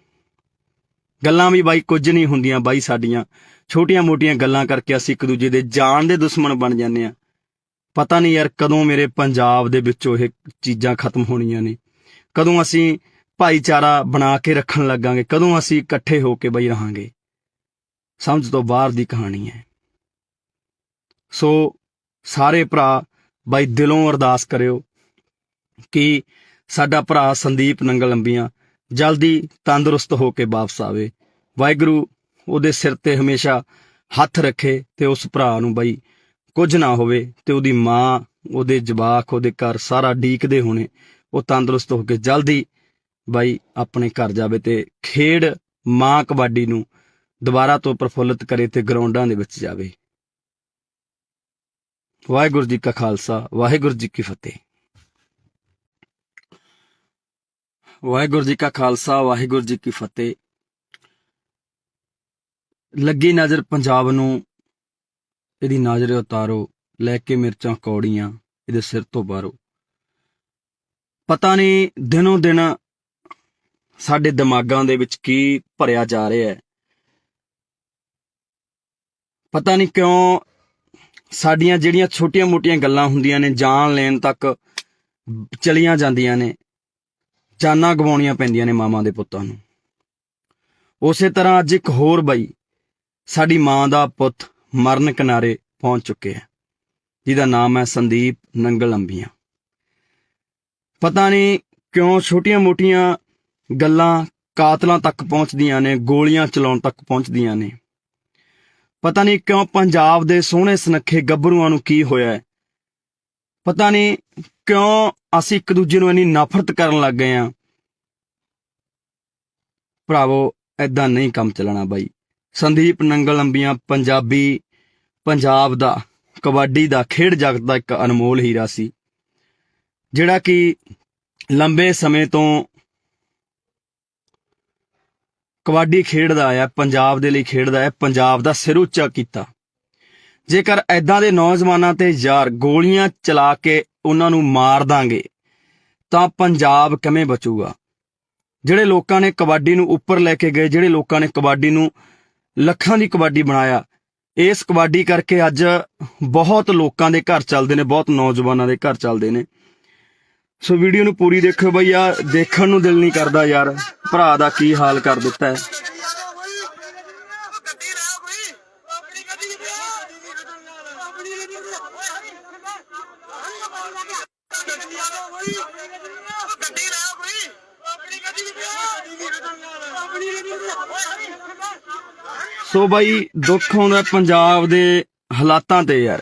ਗੱਲਾਂ ਵੀ ਬਾਈ ਕੁਝ ਨਹੀਂ ਹੁੰਦੀਆਂ ਬਾਈ, ਸਾਡੀਆਂ ਛੋਟੀਆਂ ਮੋਟੀਆਂ ਗੱਲਾਂ ਕਰਕੇ ਅਸੀਂ ਇੱਕ ਦੂਜੇ ਦੇ ਜਾਨ ਦੇ ਦੁਸ਼ਮਣ ਬਣ ਜਾਂਦੇ ਆ। ਪਤਾ ਨਹੀਂ ਯਾਰ ਕਦੋਂ ਮੇਰੇ ਪੰਜਾਬ ਦੇ ਵਿੱਚੋਂ ਇਹ ਚੀਜ਼ਾਂ ਖਤਮ ਹੋਣੀਆਂ ਨੇ, ਕਦੋਂ ਅਸੀਂ ਭਾਈਚਾਰਾ ਬਣਾ ਕੇ ਰੱਖਣ ਲੱਗਾਂਗੇ, ਕਦੋਂ ਅਸੀਂ ਇਕੱਠੇ ਹੋ ਕੇ ਬਾਈ ਰਹਾਂਗੇ। ਸਮਝ ਤੋਂ ਬਾਹਰ ਦੀ ਕਹਾਣੀ ਹੈ। ਸੋ ਸਾਰੇ ਭਰਾ ਬਾਈ ਦਿਲੋਂ ਅਰਦਾਸ ਕਰਿਓ ਕਿ ਸਾਡਾ ਭਰਾ ਸੰਦੀਪ ਨੰਗਲ ਅੰਬੀਆਂ ਜਲਦੀ ਤੰਦਰੁਸਤ ਹੋ ਕੇ ਵਾਪਸ ਆਵੇ। ਵਾਹਿਗੁਰੂ ਉਹਦੇ ਸਿਰ ਤੇ ਹਮੇਸ਼ਾ ਹੱਥ ਰੱਖੇ, ਤੇ ਉਸ ਭਰਾ ਨੂੰ ਬਾਈ ਕੁਝ ਨਾ ਹੋਵੇ, ਤੇ ਉਹਦੀ ਮਾਂ, ਉਹਦੇ ਜਵਾਕ, ਉਹਦੇ ਘਰ ਸਾਰਾ ਡੀਕਦੇ ਹੋਣੇ, ਉਹ ਤੰਦਰੁਸਤ ਹੋ ਕੇ ਜਲਦੀ ਬਾਈ ਆਪਣੇ ਘਰ ਜਾਵੇ, ਤੇ ਖੇਡ ਮਾਂ ਕਬੱਡੀ ਨੂੰ ਦੁਬਾਰਾ ਤੋਂ ਪ੍ਰਫੁੱਲਿਤ ਕਰੇ, ਤੇ ਗਰਾਊਂਡਾਂ ਦੇ ਵਿੱਚ ਜਾਵੇ। ਵਾਹਿਗੁਰੂ ਜੀ ਕਾ ਖਾਲਸਾ, ਵਾਹਿਗੁਰੂ ਜੀ ਕੀ ਫਤਿਹ। ਵਾਹਿਗੁਰੂ ਜੀ ਕਾ ਖਾਲਸਾ, ਵਾਹਿਗੁਰੂ ਜੀ ਕੀ ਫਤਿਹ। ਲੱਗੀ ਨਜ਼ਰ ਪੰਜਾਬ ਨੂੰ, ਇਹਦੀ ਨਜ਼ਰ ਉਤਾਰੋ, ਲੈ ਕੇ ਮਿਰਚਾਂ ਕੌੜੀਆਂ ਇਹਦੇ ਸਿਰ ਤੋਂ ਬਾਹਰੋ। ਪਤਾ ਨਹੀਂ ਦਿਨੋਂ ਦਿਨ ਸਾਡੇ ਦਿਮਾਗਾਂ ਦੇ ਵਿੱਚ ਕੀ ਭਰਿਆ ਜਾ ਰਿਹਾ ਹੈ, ਪਤਾ ਨਹੀਂ ਕਿਉਂ ਸਾਡੀਆਂ ਜਿਹੜੀਆਂ ਛੋਟੀਆਂ ਮੋਟੀਆਂ ਗੱਲਾਂ ਹੁੰਦੀਆਂ ਨੇ, ਜਾਨ ਲੈਣ ਤੱਕ ਚਲੀਆਂ ਜਾਂਦੀਆਂ ਨੇ, ਜਾਨਾਂ ਗਵਾਉਣੀਆਂ ਪੈਂਦੀਆਂ ਨੇ ਮਾਵਾਂ ਦੇ ਪੁੱਤਾਂ ਨੂੰ। ਉਸੇ ਤਰ੍ਹਾਂ ਅੱਜ ਇੱਕ ਹੋਰ ਬਾਈ, ਸਾਡੀ ਮਾਂ ਦਾ ਪੁੱਤ ਮਰਨ ਕਿਨਾਰੇ ਪਹੁੰਚ ਚੁੱਕੇ ਹੈ, ਜਿਹਦਾ ਨਾਮ ਹੈ ਸੰਦੀਪ ਨੰਗਲ ਅੰਬੀਆਂ। ਪਤਾ ਨਹੀਂ ਕਿਉਂ ਛੋਟੀਆਂ ਮੋਟੀਆਂ ਗੱਲਾਂ ਕਾਤਲਾਂ ਤੱਕ ਪਹੁੰਚਦੀਆਂ ਨੇ, ਗੋਲੀਆਂ ਚਲਾਉਣ ਤੱਕ ਪਹੁੰਚਦੀਆਂ ਨੇ। ਪਤਾ ਨਹੀਂ ਕਿਉਂ ਪੰਜਾਬ ਦੇ ਸੋਹਣੇ ਸੁਨੱਖੇ ਗੱਭਰੂਆਂ ਨੂੰ ਕੀ ਹੋਇਆ ਹੈ, ਪਤਾ ਨਹੀਂ ਕਿਉਂ ਅਸੀਂ ਇੱਕ ਦੂਜੇ ਨੂੰ ਇੰਨੀ ਨਫ਼ਰਤ ਕਰਨ ਲੱਗ ਗਏ ਹਾਂ। ਭਰਾਵੋ ਏਦਾਂ ਨਹੀਂ ਕੰਮ ਚੱਲਣਾ ਬਾਈ। ਸੰਦੀਪ ਨੰਗਲ ਅੰਬੀਆਂ ਪੰਜਾਬ ਦਾ ਕਬੱਡੀ ਦਾ ਖੇਡ ਜਗਤ ਦਾ ਇੱਕ ਅਨਮੋਲ ਹੀਰਾ ਸੀ, ਜਿਹੜਾ ਕਿ ਲੰਬੇ ਸਮੇਂ ਤੋਂ ਕਬੱਡੀ ਖੇਡਦਾ ਆਇਆ, ਪੰਜਾਬ ਦੇ ਲਈ ਖੇਡਦਾ ਹੈ, ਪੰਜਾਬ ਦਾ ਸਿਰ ਉੱਚਾ ਕੀਤਾ। ਜੇਕਰ ਐਦਾਂ ਦੇ ਨੌਜਵਾਨਾਂ ਤੇ ਯਾਰ ਗੋਲੀਆਂ ਚਲਾ ਕੇ ਉਹਨਾਂ ਨੂੰ ਮਾਰ ਦਾਂਗੇ ਤਾਂ ਪੰਜਾਬ ਕਿਵੇਂ ਬਚੂਗਾ? ਜਿਹੜੇ ਲੋਕਾਂ ਨੇ ਕਬੱਡੀ ਨੂੰ ਉੱਪਰ ਲੈ ਕੇ ਗਏ, ਜਿਹੜੇ ਲੋਕਾਂ ਨੇ ਕਬੱਡੀ ਨੂੰ ਲੱਖਾਂ ਦੀ ਕਬੱਡੀ ਬਣਾਇਆ, ਇਸ ਕਬੱਡੀ ਕਰਕੇ ਅੱਜ ਬਹੁਤ ਲੋਕਾਂ ਦੇ ਘਰ ਚੱਲਦੇ ਨੇ, ਬਹੁਤ ਨੌਜਵਾਨਾਂ ਦੇ ਘਰ ਚੱਲਦੇ ਨੇ। ਸੋ ਵੀਡੀਓ ਨੂੰ ਪੂਰੀ ਦੇਖਿਓ ਬਈ, ਆ ਦੇਖਣ ਨੂੰ ਦਿਲ ਨਹੀਂ ਕਰਦਾ ਯਾਰ, ਭਰਾ ਦਾ ਕੀ ਹਾਲ ਕਰ ਦਿੱਤਾ ਹੈ। ਸੋ ਬਾਈ ਦੁੱਖ ਆਉਂਦਾ ਪੰਜਾਬ ਦੇ ਹਾਲਾਤਾਂ ਤੇ ਯਾਰ।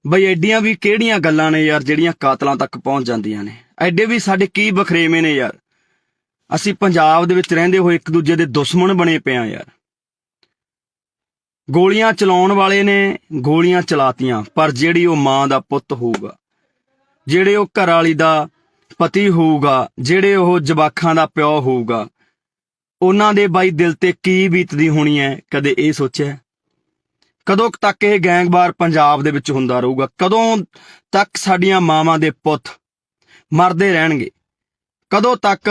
ਬਈ ਐਡੀਆਂ ਵੀ ਕਿਹੜੀਆਂ ਗੱਲਾਂ ਨੇ ਯਾਰ ਜਿਹੜੀਆਂ ਕਾਤਲਾਂ ਤੱਕ ਪਹੁੰਚ ਜਾਂਦੀਆਂ ਨੇ। ਐਡੇ ਵੀ ਸਾਡੇ ਕੀ ਬਖਰੇਵੇਂ ਨੇ ਯਾਰ। ਅਸੀਂ ਪੰਜਾਬ ਦੇ ਵਿੱਚ ਰਹਿੰਦੇ ਹੋਏ ਇੱਕ ਦੂਜੇ ਦੇ ਦੁਸ਼ਮਣ ਬਣੇ ਪਏ ਆ ਯਾਰ। ਗੋਲੀਆਂ ਚਲਾਉਣ ਵਾਲੇ ਨੇ ਗੋਲੀਆਂ ਚਲਾਤੀਆਂ, ਪਰ ਜਿਹੜੀ ਉਹ ਮਾਂ ਦਾ ਪੁੱਤ ਹੋਊਗਾ, ਜਿਹੜੇ ਉਹ ਘਰ ਵਾਲੀ ਦਾ ਪਤੀ ਹੋਊਗਾ, ਜਿਹੜੇ ਉਹ ਜਵਾਕਾਂ ਦਾ ਪਿਓ ਹੋਊਗਾ, ਉਹਨਾਂ ਦੇ ਬਾਈ ਦਿਲ ਤੇ ਕੀ ਬੀਤਦੀ ਹੋਣੀ ਹੈ, ਕਦੇ ਇਹ ਸੋਚਿਆ? ਕਦੋਂ ਤੱਕ ਇਹ ਗੈਂਗਵਾਰ ਪੰਜਾਬ ਦੇ ਵਿੱਚ ਹੁੰਦਾ ਰਹੂਗਾ? ਕਦੋਂ ਤੱਕ ਸਾਡੀਆਂ ਮਾਵਾਂ ਦੇ ਪੁੱਤ ਮਰਦੇ ਰਹਿਣਗੇ? ਕਦੋਂ ਤੱਕ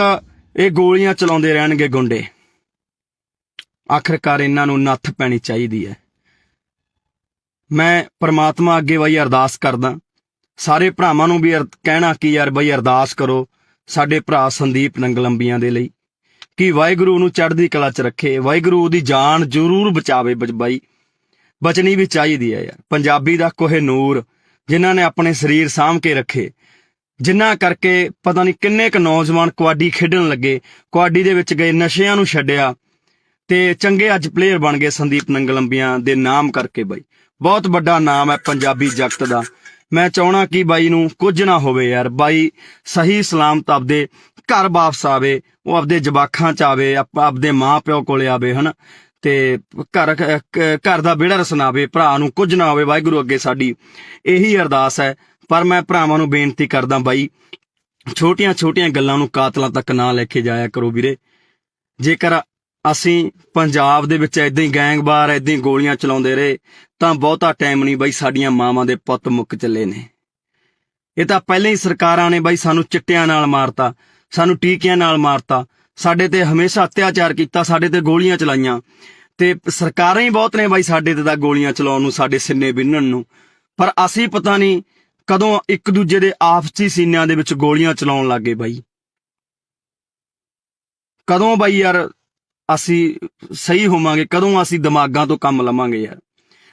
ਇਹ ਗੋਲੀਆਂ ਚਲਾਉਂਦੇ ਰਹਿਣਗੇ ਗੁੰਡੇ? ਆਖਰਕਾਰ ਇਹਨਾਂ ਨੂੰ ਨੱਥ ਪੈਣੀ ਚਾਹੀਦੀ ਹੈ। ਮੈਂ ਪ੍ਰਮਾਤਮਾ ਅੱਗੇ ਬਾਈ ਅਰਦਾਸ ਕਰਦਾ, ਸਾਰੇ ਭਰਾਵਾਂ ਨੂੰ ਵੀ ਕਹਿਣਾ ਕਿ ਯਾਰ ਬਾਈ ਅਰਦਾਸ ਕਰੋ ਸਾਡੇ ਭਰਾ ਸੰਦੀਪ ਨੰਗਲੰਬੀਆਂ ਦੇ ਲਈ, ਕਿ ਵਾਹਿਗੁਰੂ ਨੂੰ ਚੜ੍ਹਦੀ ਕਲਾ 'ਚ ਰੱਖੇ, ਵਾਹਿਗੁਰੂ ਉਹਦੀ ਜਾਨ ਜ਼ਰੂਰ ਬਚਾਵੇ। ਬਾਈ ਬਚਣੀ ਵੀ ਚਾਹੀਦੀ ਹੈ ਯਾਰ। ਪੰਜਾਬੀ ਦਾ ਕੋਹਿਨੂਰ ਜਿਨ੍ਹਾਂ ਨੇ ਆਪਣੇ ਸਰੀਰ ਸਾਂਭ ਕੇ ਰੱਖੇ, ਜਿਨ੍ਹਾਂ ਕਰਕੇ ਪਤਾ ਨਹੀਂ ਕਿੰਨੇ ਕੁ ਨੌਜਵਾਨ ਕਬੱਡੀ ਖੇਡਣ ਲੱਗੇ, ਕਬੱਡੀ ਦੇ ਵਿੱਚ ਗਏ, ਨਸ਼ਿਆਂ ਨੂੰ ਛੱਡਿਆ ਤੇ ਚੰਗੇ ਅੱਜ ਪਲੇਅਰ ਬਣ ਗਏ ਸੰਦੀਪ ਨੰਗਲੰਬੀਆਂ ਦੇ ਨਾਮ ਕਰਕੇ। ਬਾਈ ਬਹੁਤ ਵੱਡਾ ਨਾਮ ਹੈ ਪੰਜਾਬੀ ਜਗਤ ਦਾ। ਮੈਂ ਚਾਹਣਾ ਕਿ ਬਾਈ ਨੂੰ ਕੁਝ ਨਾ ਹੋਵੇ ਯਾਰ। ਬਾਈ ਸਹੀ ਸਲਾਮਤ ਆਪਦੇ ਘਰ ਵਾਪਸ ਆਵੇ, ਉਹ ਆਪਦੇ ਜਵਾਕਾਂ 'ਚ ਆਵੇ, ਆਪਦੇ ਮਾਂ ਪਿਓ ਕੋਲੇ ਆਵੇ, ਹਨਾ, ਤੇ ਘਰ ਦਾ ਵਿਹੜਾ ਰਸਨਾਵੇ, ਭਰਾ ਨੂੰ ਕੁਝ ਨਾ ਹੋਵੇ। ਵਾਹਿਗੁਰੂ ਅੱਗੇ ਸਾਡੀ ਇਹੀ ਅਰਦਾਸ ਹੈ। ਪਰ ਮੈਂ ਭਰਾਵਾਂ ਨੂੰ ਬੇਨਤੀ ਕਰਦਾ ਬਾਈ, ਛੋਟੀਆਂ ਛੋਟੀਆਂ ਗੱਲਾਂ ਨੂੰ ਕਾਤਲਾਂ ਤੱਕ ਨਾ ਲੈ ਕੇ ਜਾਇਆ ਕਰੋ ਵੀਰੇ। ਜੇਕਰ ਅਸੀਂ ਪੰਜਾਬ ਦੇ ਵਿੱਚ ਏਦਾਂ ਹੀ ਗੈਂਗਵਾਰ ਏਦਾਂ ਹੀ ਗੋਲੀਆਂ ਚਲਾਉਂਦੇ ਰਹੇ ਤਾਂ ਬਹੁਤਾ ਟਾਈਮ ਨਹੀਂ ਬਾਈ, ਸਾਡੀਆਂ ਮਾਵਾਂ ਦੇ ਪੁੱਤ ਮੁੱਕ ਚੱਲੇ ਨੇ। ਇਹ ਤਾਂ ਪਹਿਲਾਂ ਹੀ ਸਰਕਾਰਾਂ ਨੇ ਬਾਈ ਸਾਨੂੰ ਚਿੱਟਿਆਂ ਨਾਲ ਮਾਰਤਾ, ਸਾਨੂੰ ਟੀਕਿਆਂ ਨਾਲ ਮਾਰਤਾ, ਸਾਡੇ ਤੇ ਹਮੇਸ਼ਾ ਅਤਿਆਚਾਰ ਕੀਤਾ, ਸਾਡੇ ਤੇ ਗੋਲੀਆਂ ਚਲਾਈਆਂ, ਤੇ ਸਰਕਾਰਾਂ ਹੀ ਬਹੁਤ ਨੇ ਬਾਈ ਸਾਡੇ ਤੇ ਤਾਂ ਗੋਲੀਆਂ ਚਲਾਉਣ ਨੂੰ, ਸਾਡੇ ਸਿੰਨੇ ਬਿੰਨਣ ਨੂੰ। ਪਰ ਅਸੀਂ ਪਤਾ ਨਹੀਂ ਕਦੋਂ ਇੱਕ ਦੂਜੇ ਦੇ ਆਪਸੀ ਸੀਨਿਆਂ ਦੇ ਵਿੱਚ ਗੋਲੀਆਂ ਚਲਾਉਣ ਲੱਗੇ ਬਾਈ। ਕਦੋਂ ਬਾਈ ਯਾਰ ਅਸੀਂ ਸਹੀ ਹੋਵਾਂਗੇ? ਕਦੋਂ ਅਸੀਂ ਦਿਮਾਗਾਂ ਤੋਂ ਕੰਮ ਲਵਾਂਗੇ ਯਾਰ?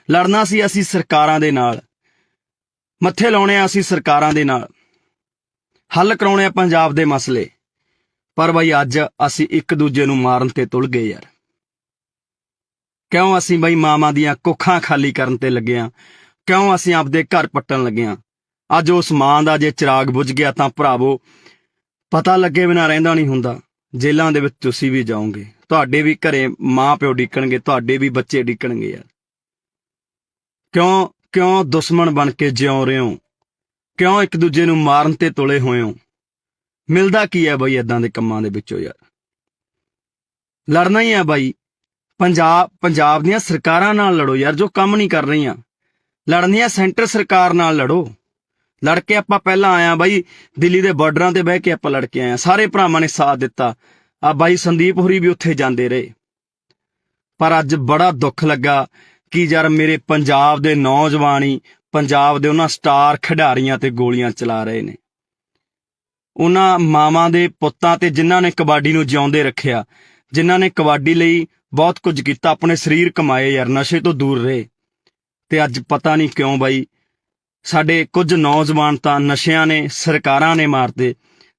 ਲੜਨਾ ਸੀ ਅਸੀਂ ਸਰਕਾਰਾਂ ਦੇ ਨਾਲ, ਮੱਥੇ ਲਾਉਣੇ ਆ ਅਸੀਂ ਸਰਕਾਰਾਂ ਦੇ ਨਾਲ, ਹੱਲ ਕਰਾਉਣੇ ਆ ਪੰਜਾਬ ਦੇ ਮਸਲੇ। ਪਰ ਬਾਈ ਅੱਜ ਅਸੀਂ ਇੱਕ ਦੂਜੇ ਨੂੰ ਮਾਰਨ ਤੇ ਤੁਲ ਗਏ ਯਾਰ। ਕਿਉਂ ਅਸੀਂ ਬਾਈ ਮਾਵਾਂ ਦੀਆਂ ਕੁੱਖਾਂ ਖਾਲੀ ਕਰਨ ਤੇ ਲੱਗੇ ਆ? ਕਿਉਂ ਅਸੀਂ ਆਪਦੇ ਘਰ ਪੱਟਣ ਲੱਗੇ ਆ? ਅੱਜ ਉਸ ਮਾਂ ਦਾ ਜੇ ਚਿਰਾਗ ਬੁਝ ਗਿਆ ਤਾਂ ਭਰਾਵੋ ਪਤਾ ਲੱਗੇ ਬਿਨਾਂ ਰਹਿੰਦਾ ਨਹੀਂ ਹੁੰਦਾ। ਜੇਲ੍ਹਾਂ ਦੇ ਵਿੱਚ ਤੁਸੀਂ ਵੀ ਜਾਓਗੇ, ਤੁਹਾਡੇ ਵੀ ਘਰੇ ਮਾਂ ਪਿਓ ਡਿੱਕਣਗੇ, ਤੁਹਾਡੇ ਵੀ ਬੱਚੇ ਡਿੱਕਣਗੇ ਯਾਰ। ਕਿਉਂ ਦੁਸ਼ਮਣ ਬਣ ਕੇ ਜਿਉਂ ਰਹੇ ਹੋ? ਕਿਉਂ ਇੱਕ ਦੂਜੇ ਨੂੰ ਮਾਰਨ ਤੇ ਤੁਲੇ ਹੋਏ ਹੋ? ਮਿਲਦਾ ਕੀ ਹੈ ਬਾਈ ਏਦਾਂ ਦੇ ਕੰਮਾਂ ਦੇ ਵਿੱਚੋਂ ਯਾਰ? ਲੜਨਾ ਹੀ ਆ ਬਾਈ। ਪੰਜਾਬ ਦੀਆਂ ਸਰਕਾਰਾਂ ਨਾਲ ਲੜੋ ਯਾਰ, ਜੋ ਕੰਮ ਨਹੀਂ ਕਰ ਰਹੀਆਂ। ਲੜਨੀ ਆ ਸੈਂਟਰ ਸਰਕਾਰ ਨਾਲ ਲੜੋ। ਲੜ ਕੇ ਆਪਾਂ ਪਹਿਲਾਂ ਆਇਆ ਬਾਈ, ਦਿੱਲੀ ਦੇ ਬਾਰਡਰਾਂ ਤੇ ਬਹਿ ਕੇ ਆਪਾਂ ਲੜ ਕੇ ਆਏ ਆ, ਸਾਰੇ ਭਰਾਵਾਂ ਨੇ ਸਾਥ ਦਿੱਤਾ। ਆ ਬਾਈ ਸੰਦੀਪ ਹੋਰੀ ਵੀ ਉੱਥੇ ਜਾਂਦੇ ਰਹੇ। ਪਰ ਅੱਜ ਬੜਾ ਦੁੱਖ ਲੱਗਾ ਕਿ ਯਾਰ ਮੇਰੇ ਪੰਜਾਬ ਦੇ ਨੌਜਵਾਨ ਹੀ ਪੰਜਾਬ ਦੇ ਉਹਨਾਂ ਸਟਾਰ ਖਿਡਾਰੀਆਂ ਤੇ ਗੋਲੀਆਂ ਚਲਾ ਰਹੇ ਨੇ। ਉਹਨਾਂ ਮਾਵਾਂ ਦੇ ਪੁੱਤਾਂ ਤੇ ਜਿਨ੍ਹਾਂ ਨੇ ਕਬੱਡੀ ਨੂੰ ਜਿਉਂਦੇ ਰੱਖਿਆ, ਜਿਨ੍ਹਾਂ ਨੇ ਕਬੱਡੀ ਲਈ ਬਹੁਤ ਕੁਝ ਕੀਤਾ, ਆਪਣੇ ਸਰੀਰ ਕਮਾਏ ਯਾਰ, ਨਸ਼ੇ ਤੋਂ ਦੂਰ ਰਹੇ। ਤੇ ਅੱਜ ਪਤਾ ਨਹੀਂ ਕਿਉਂ ਬਾਈ ਸਾਡੇ ਕੁਝ ਨੌਜਵਾਨ ਤਾਂ ਨਸ਼ਿਆਂ ਨੇ, ਸਰਕਾਰਾਂ ਨੇ ਮਾਰਦੇ,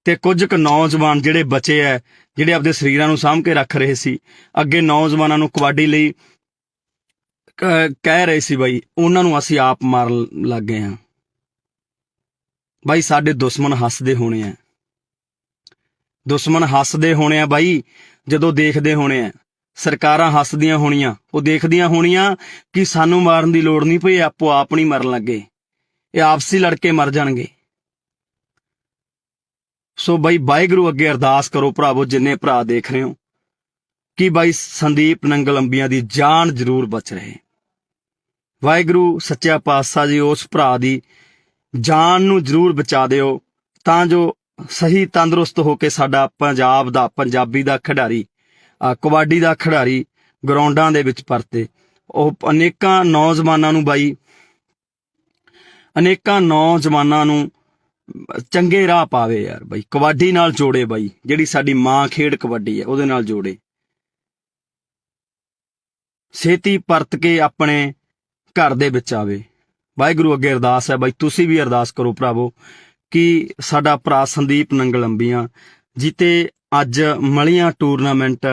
ਤੇ ਕੁਝ ਕੁ ਨੌਜਵਾਨ ਜਿਹੜੇ ਬਚੇ ਐ, ਜਿਹੜੇ ਆਪਦੇ ਸਰੀਰਾਂ ਨੂੰ ਸਾਂਭ ਕੇ ਰੱਖ ਰਹੇ ਸੀ, ਅੱਗੇ ਨੌਜਵਾਨਾਂ ਨੂੰ ਕਬੱਡੀ ਲਈ ਕਹਿ ਰਹੇ ਸੀ ਬਾਈ, ਉਹਨਾਂ ਨੂੰ ਅਸੀਂ ਆਪ ਮਾਰਨ ਲੱਗ ਗਏ ਹਾਂ। ਬਾਈ ਸਾਡੇ ਦੁਸ਼ਮਣ ਹੱਸਦੇ ਹੋਣੇ ਆ, ਦੁਸ਼ਮਣ ਹੱਸਦੇ ਹੋਣੇ ਆ ਬਾਈ, ਜਦੋਂ ਦੇਖਦੇ ਹੋਣੇ ਆ। ਸਰਕਾਰਾਂ ਹੱਸਦੀਆਂ ਹੋਣੀਆਂ, ਉਹ ਦੇਖਦੀਆਂ ਹੋਣੀਆਂ ਕਿ ਸਾਨੂੰ ਮਾਰਨ ਦੀ ਲੋੜ ਨਹੀਂ ਪਈ, ਆਪੋ ਆਪ ਨਹੀਂ ਮਰਨ ਲੱਗੇ, ਇਹ ਆਪਸੀ ਲੜ ਕੇ ਮਰ ਜਾਣਗੇ। ਸੋ ਬਾਈ ਵਾਹਿਗੁਰੂ ਅੱਗੇ ਅਰਦਾਸ ਕਰੋ ਭਰਾਵੋ, ਜਿੰਨੇ ਭਰਾ ਦੇਖ ਰਹੇ ਹੋ, ਕਿ ਬਾਈ ਸੰਦੀਪ ਨੰਗਲੰਬੀਆਂ ਦੀ ਜਾਨ ਜ਼ਰੂਰ ਬਚ ਰਹੇ। ਵਾਹਿਗੁਰੂ ਸੱਚਾ ਪਾਤਸ਼ਾਹ ਜੀ ਉਸ ਭਰਾ ਦੀ ਜਾਨ ਨੂੰ ਜ਼ਰੂਰ ਬਚਾ ਦਿਓ, ਤਾਂ ਜੋ ਸਹੀ ਤੰਦਰੁਸਤ ਹੋ ਕੇ ਸਾਡਾ ਪੰਜਾਬ ਦਾ, ਪੰਜਾਬੀ ਦਾ ਖਿਡਾਰੀ, ਕਬੱਡੀ ਦਾ ਖਿਡਾਰੀ ਗਰਾਊਂਡਾਂ ਦੇ ਵਿੱਚ ਪਰਤੇ। ਉਹ ਅਨੇਕਾਂ ਨੌਜਵਾਨਾਂ ਨੂੰ ਬਾਈ, ਅਨੇਕਾਂ ਨੌਜਵਾਨਾਂ ਨੂੰ ਚੰਗੇ ਰਾਹ ਪਾਵੇ ਯਾਰ ਬਾਈ, ਕਬੱਡੀ ਨਾਲ ਜੋੜੇ ਬਾਈ, ਜਿਹੜੀ ਸਾਡੀ ਮਾਂ ਖੇਡ ਕਬੱਡੀ ਹੈ ਉਹਦੇ ਨਾਲ ਜੋੜੇ। ਛੇਤੀ ਪਰਤ ਕੇ ਆਪਣੇ ਘਰ ਦੇ ਵਿੱਚ ਆਵੇ। ਵਾਹਿਗੁਰੂ ਅੱਗੇ ਅਰਦਾਸ ਹੈ ਬਾਈ, ਤੁਸੀਂ ਵੀ ਅਰਦਾਸ ਕਰੋ ਭਰਾਵੋ ਕਿ ਸਾਡਾ ਭਰਾ ਸੰਦੀਪ ਨੰਗਲ ਅੰਬੀਆਂ ਜਿੱਤੇ ਅੱਜ ਮਲੀਆਂ ਟੂਰਨਾਮੈਂਟ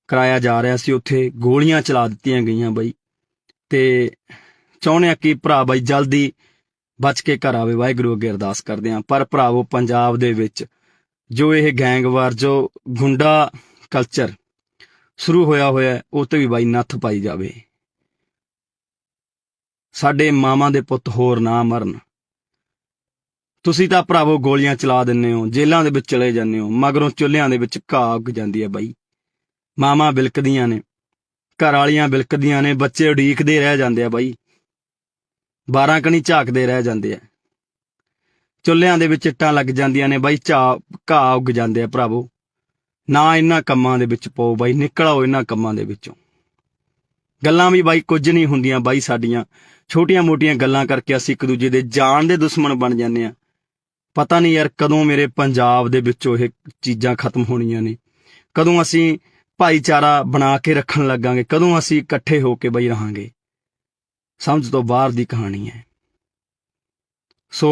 ਕਰਾਇਆ ਜਾ ਰਿਹਾ ਸੀ, ਉੱਥੇ ਗੋਲੀਆਂ ਚਲਾ ਦਿੱਤੀਆਂ ਗਈਆਂ ਬਾਈ, ਤੇ ਚਾਹੁੰਦੇ ਆ ਕਿ ਭਰਾ ਬਾਈ ਜਲਦੀ ਬਚ ਕੇ ਘਰ ਆਵੇ। ਵਾਹਿਗੁਰੂ ਅੱਗੇ ਅਰਦਾਸ ਕਰਦੇ ਹਾਂ। ਪਰ ਭਰਾਵੋ ਪੰਜਾਬ ਦੇ ਵਿੱਚ ਜੋ ਇਹ ਗੈਂਗਵਾਰ, ਜੋ ਗੁੰਡਾ ਕਲਚਰ ਸ਼ੁਰੂ ਹੋਇਆ ਉਹ ਤੇ ਵੀ ਬਾਈ ਨੱਥ ਪਾਈ ਜਾਵੇ। ਸਾਡੇ ਮਾਵਾਂ ਦੇ ਪੁੱਤ ਹੋਰ ਨਾ ਮਰਨ। ਤੁਸੀਂ ਤਾਂ ਭਰਾਵੋ ਗੋਲੀਆਂ ਚਲਾ ਦਿੰਦੇ ਹੋ, ਜੇਲ੍ਹਾਂ ਦੇ ਵਿੱਚ ਚਲੇ ਜਾਂਦੇ ਹੋ, ਮਗਰੋਂ ਚੁੱਲ੍ਹਿਆਂ ਦੇ ਵਿੱਚ ਘਾਹ ਉੱਗ ਜਾਂਦੀ ਹੈ ਬਾਈ। ਮਾਵਾਂ ਬਿਲਕਦੀਆਂ ਨੇ, ਘਰ ਵਾਲੀਆਂ ਬਿਲਕਦੀਆਂ ਨੇ, ਬੱਚੇ ਉਡੀਕਦੇ ਰਹਿ ਜਾਂਦੇ ਆ ਬਾਈ, 12 ਕਣੀ ਝਾਕਦੇ ਰਹਿ ਜਾਂਦੇ ਆ, ਚੁੱਲ੍ਹਿਆਂ ਦੇ ਵਿੱਚ ਇੱਟਾਂ ਲੱਗ ਜਾਂਦੀਆਂ ਨੇ ਬਾਈ, ਘਾਹ ਉੱਗ ਜਾਂਦੇ ਆ। ਭਰਾਵੋ ਨਾ ਇਹਨਾਂ ਕੰਮਾਂ ਦੇ ਵਿੱਚ ਪਾਓ ਬਾਈ, ਨਿਕਲ ਆਓ ਇਹਨਾਂ ਕੰਮਾਂ ਦੇ ਵਿੱਚੋਂ। ਗੱਲਾਂ ਵੀ ਬਾਈ ਕੁਝ ਨਹੀਂ ਹੁੰਦੀਆਂ ਬਾਈ, ਸਾਡੀਆਂ ਛੋਟੀਆਂ ਮੋਟੀਆਂ ਗੱਲਾਂ ਕਰਕੇ ਅਸੀਂ ਇੱਕ ਦੂਜੇ ਦੇ ਜਾਨ ਦੇ ਦੁਸ਼ਮਣ ਬਣ ਜਾਂਦੇ ਆ। ਪਤਾ ਨਹੀਂ ਯਾਰ ਕਦੋਂ ਮੇਰੇ ਪੰਜਾਬ ਦੇ ਵਿੱਚੋਂ ਇਹ ਚੀਜ਼ਾਂ ਖਤਮ ਹੋਣੀਆਂ ਨੇ, ਕਦੋਂ ਅਸੀਂ ਭਾਈਚਾਰਾ ਬਣਾ ਕੇ ਰੱਖਣ ਲੱਗਾਂਗੇ, ਕਦੋਂ ਅਸੀਂ ਇਕੱਠੇ ਹੋ ਕੇ ਬਈ ਰਹਾਂਗੇ। ਸਮਝ ਤੋਂ ਬਾਹਰ ਦੀ ਕਹਾਣੀ ਹੈ। ਸੋ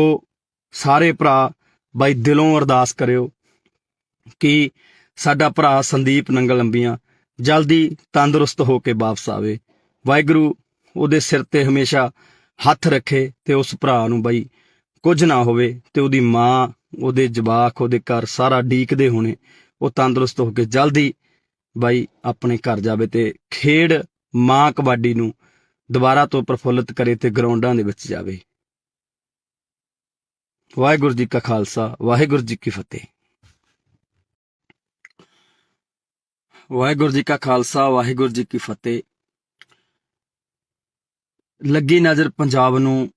ਸਾਰੇ ਭਰਾ ਬਾਈ ਦਿਲੋਂ ਅਰਦਾਸ ਕਰਿਓ ਕਿ ਸਾਡਾ ਭਰਾ ਸੰਦੀਪ ਨੰਗਲ ਅੰਬੀਆਂ ਜਲਦੀ ਤੰਦਰੁਸਤ ਹੋ ਕੇ ਵਾਪਸ ਆਵੇ। ਵਾਹਿਗੁਰੂ ਉਹਦੇ ਸਿਰ ਤੇ ਹਮੇਸ਼ਾ ਹੱਥ ਰੱਖੇ ਤੇ ਉਸ ਭਰਾ ਨੂੰ ਬਾਈ ਕੁਝ ਨਾ ਹੋਵੇ, ਤੇ ਉਹਦੀ ਮਾਂ, ਉਹਦੇ ਜਵਾਕ, ਉਹਦੇ ਘਰ ਸਾਰਾ ਡੀਕਦੇ ਹੋਣੇ, ਉਹ ਤੰਦਰੁਸਤ ਹੋ ਕੇ ਜਲਦੀ ਬਾਈ ਆਪਣੇ ਘਰ ਜਾਵੇ ਤੇ ਖੇਡ ਮਾਂ ਕਬੱਡੀ ਨੂੰ ਦੁਬਾਰਾ ਤੋਂ ਪ੍ਰਫੁੱਲਿਤ ਕਰੇ ਤੇ ਗਰਾਊਂਡਾਂ ਦੇ ਵਿੱਚ ਜਾਵੇ। ਵਾਹਿਗੁਰੂ ਜੀ ਕਾ ਖਾਲਸਾ, ਵਾਹਿਗੁਰੂ ਜੀ ਕੀ ਫਤਿਹ। ਵਾਹਿਗੁਰੂ ਜੀ ਕਾ ਖਾਲਸਾ, ਵਾਹਿਗੁਰੂ ਜੀ ਕੀ ਫਤਿਹ। ਲੱਗੀ ਨਜ਼ਰ ਪੰਜਾਬ ਨੂੰ,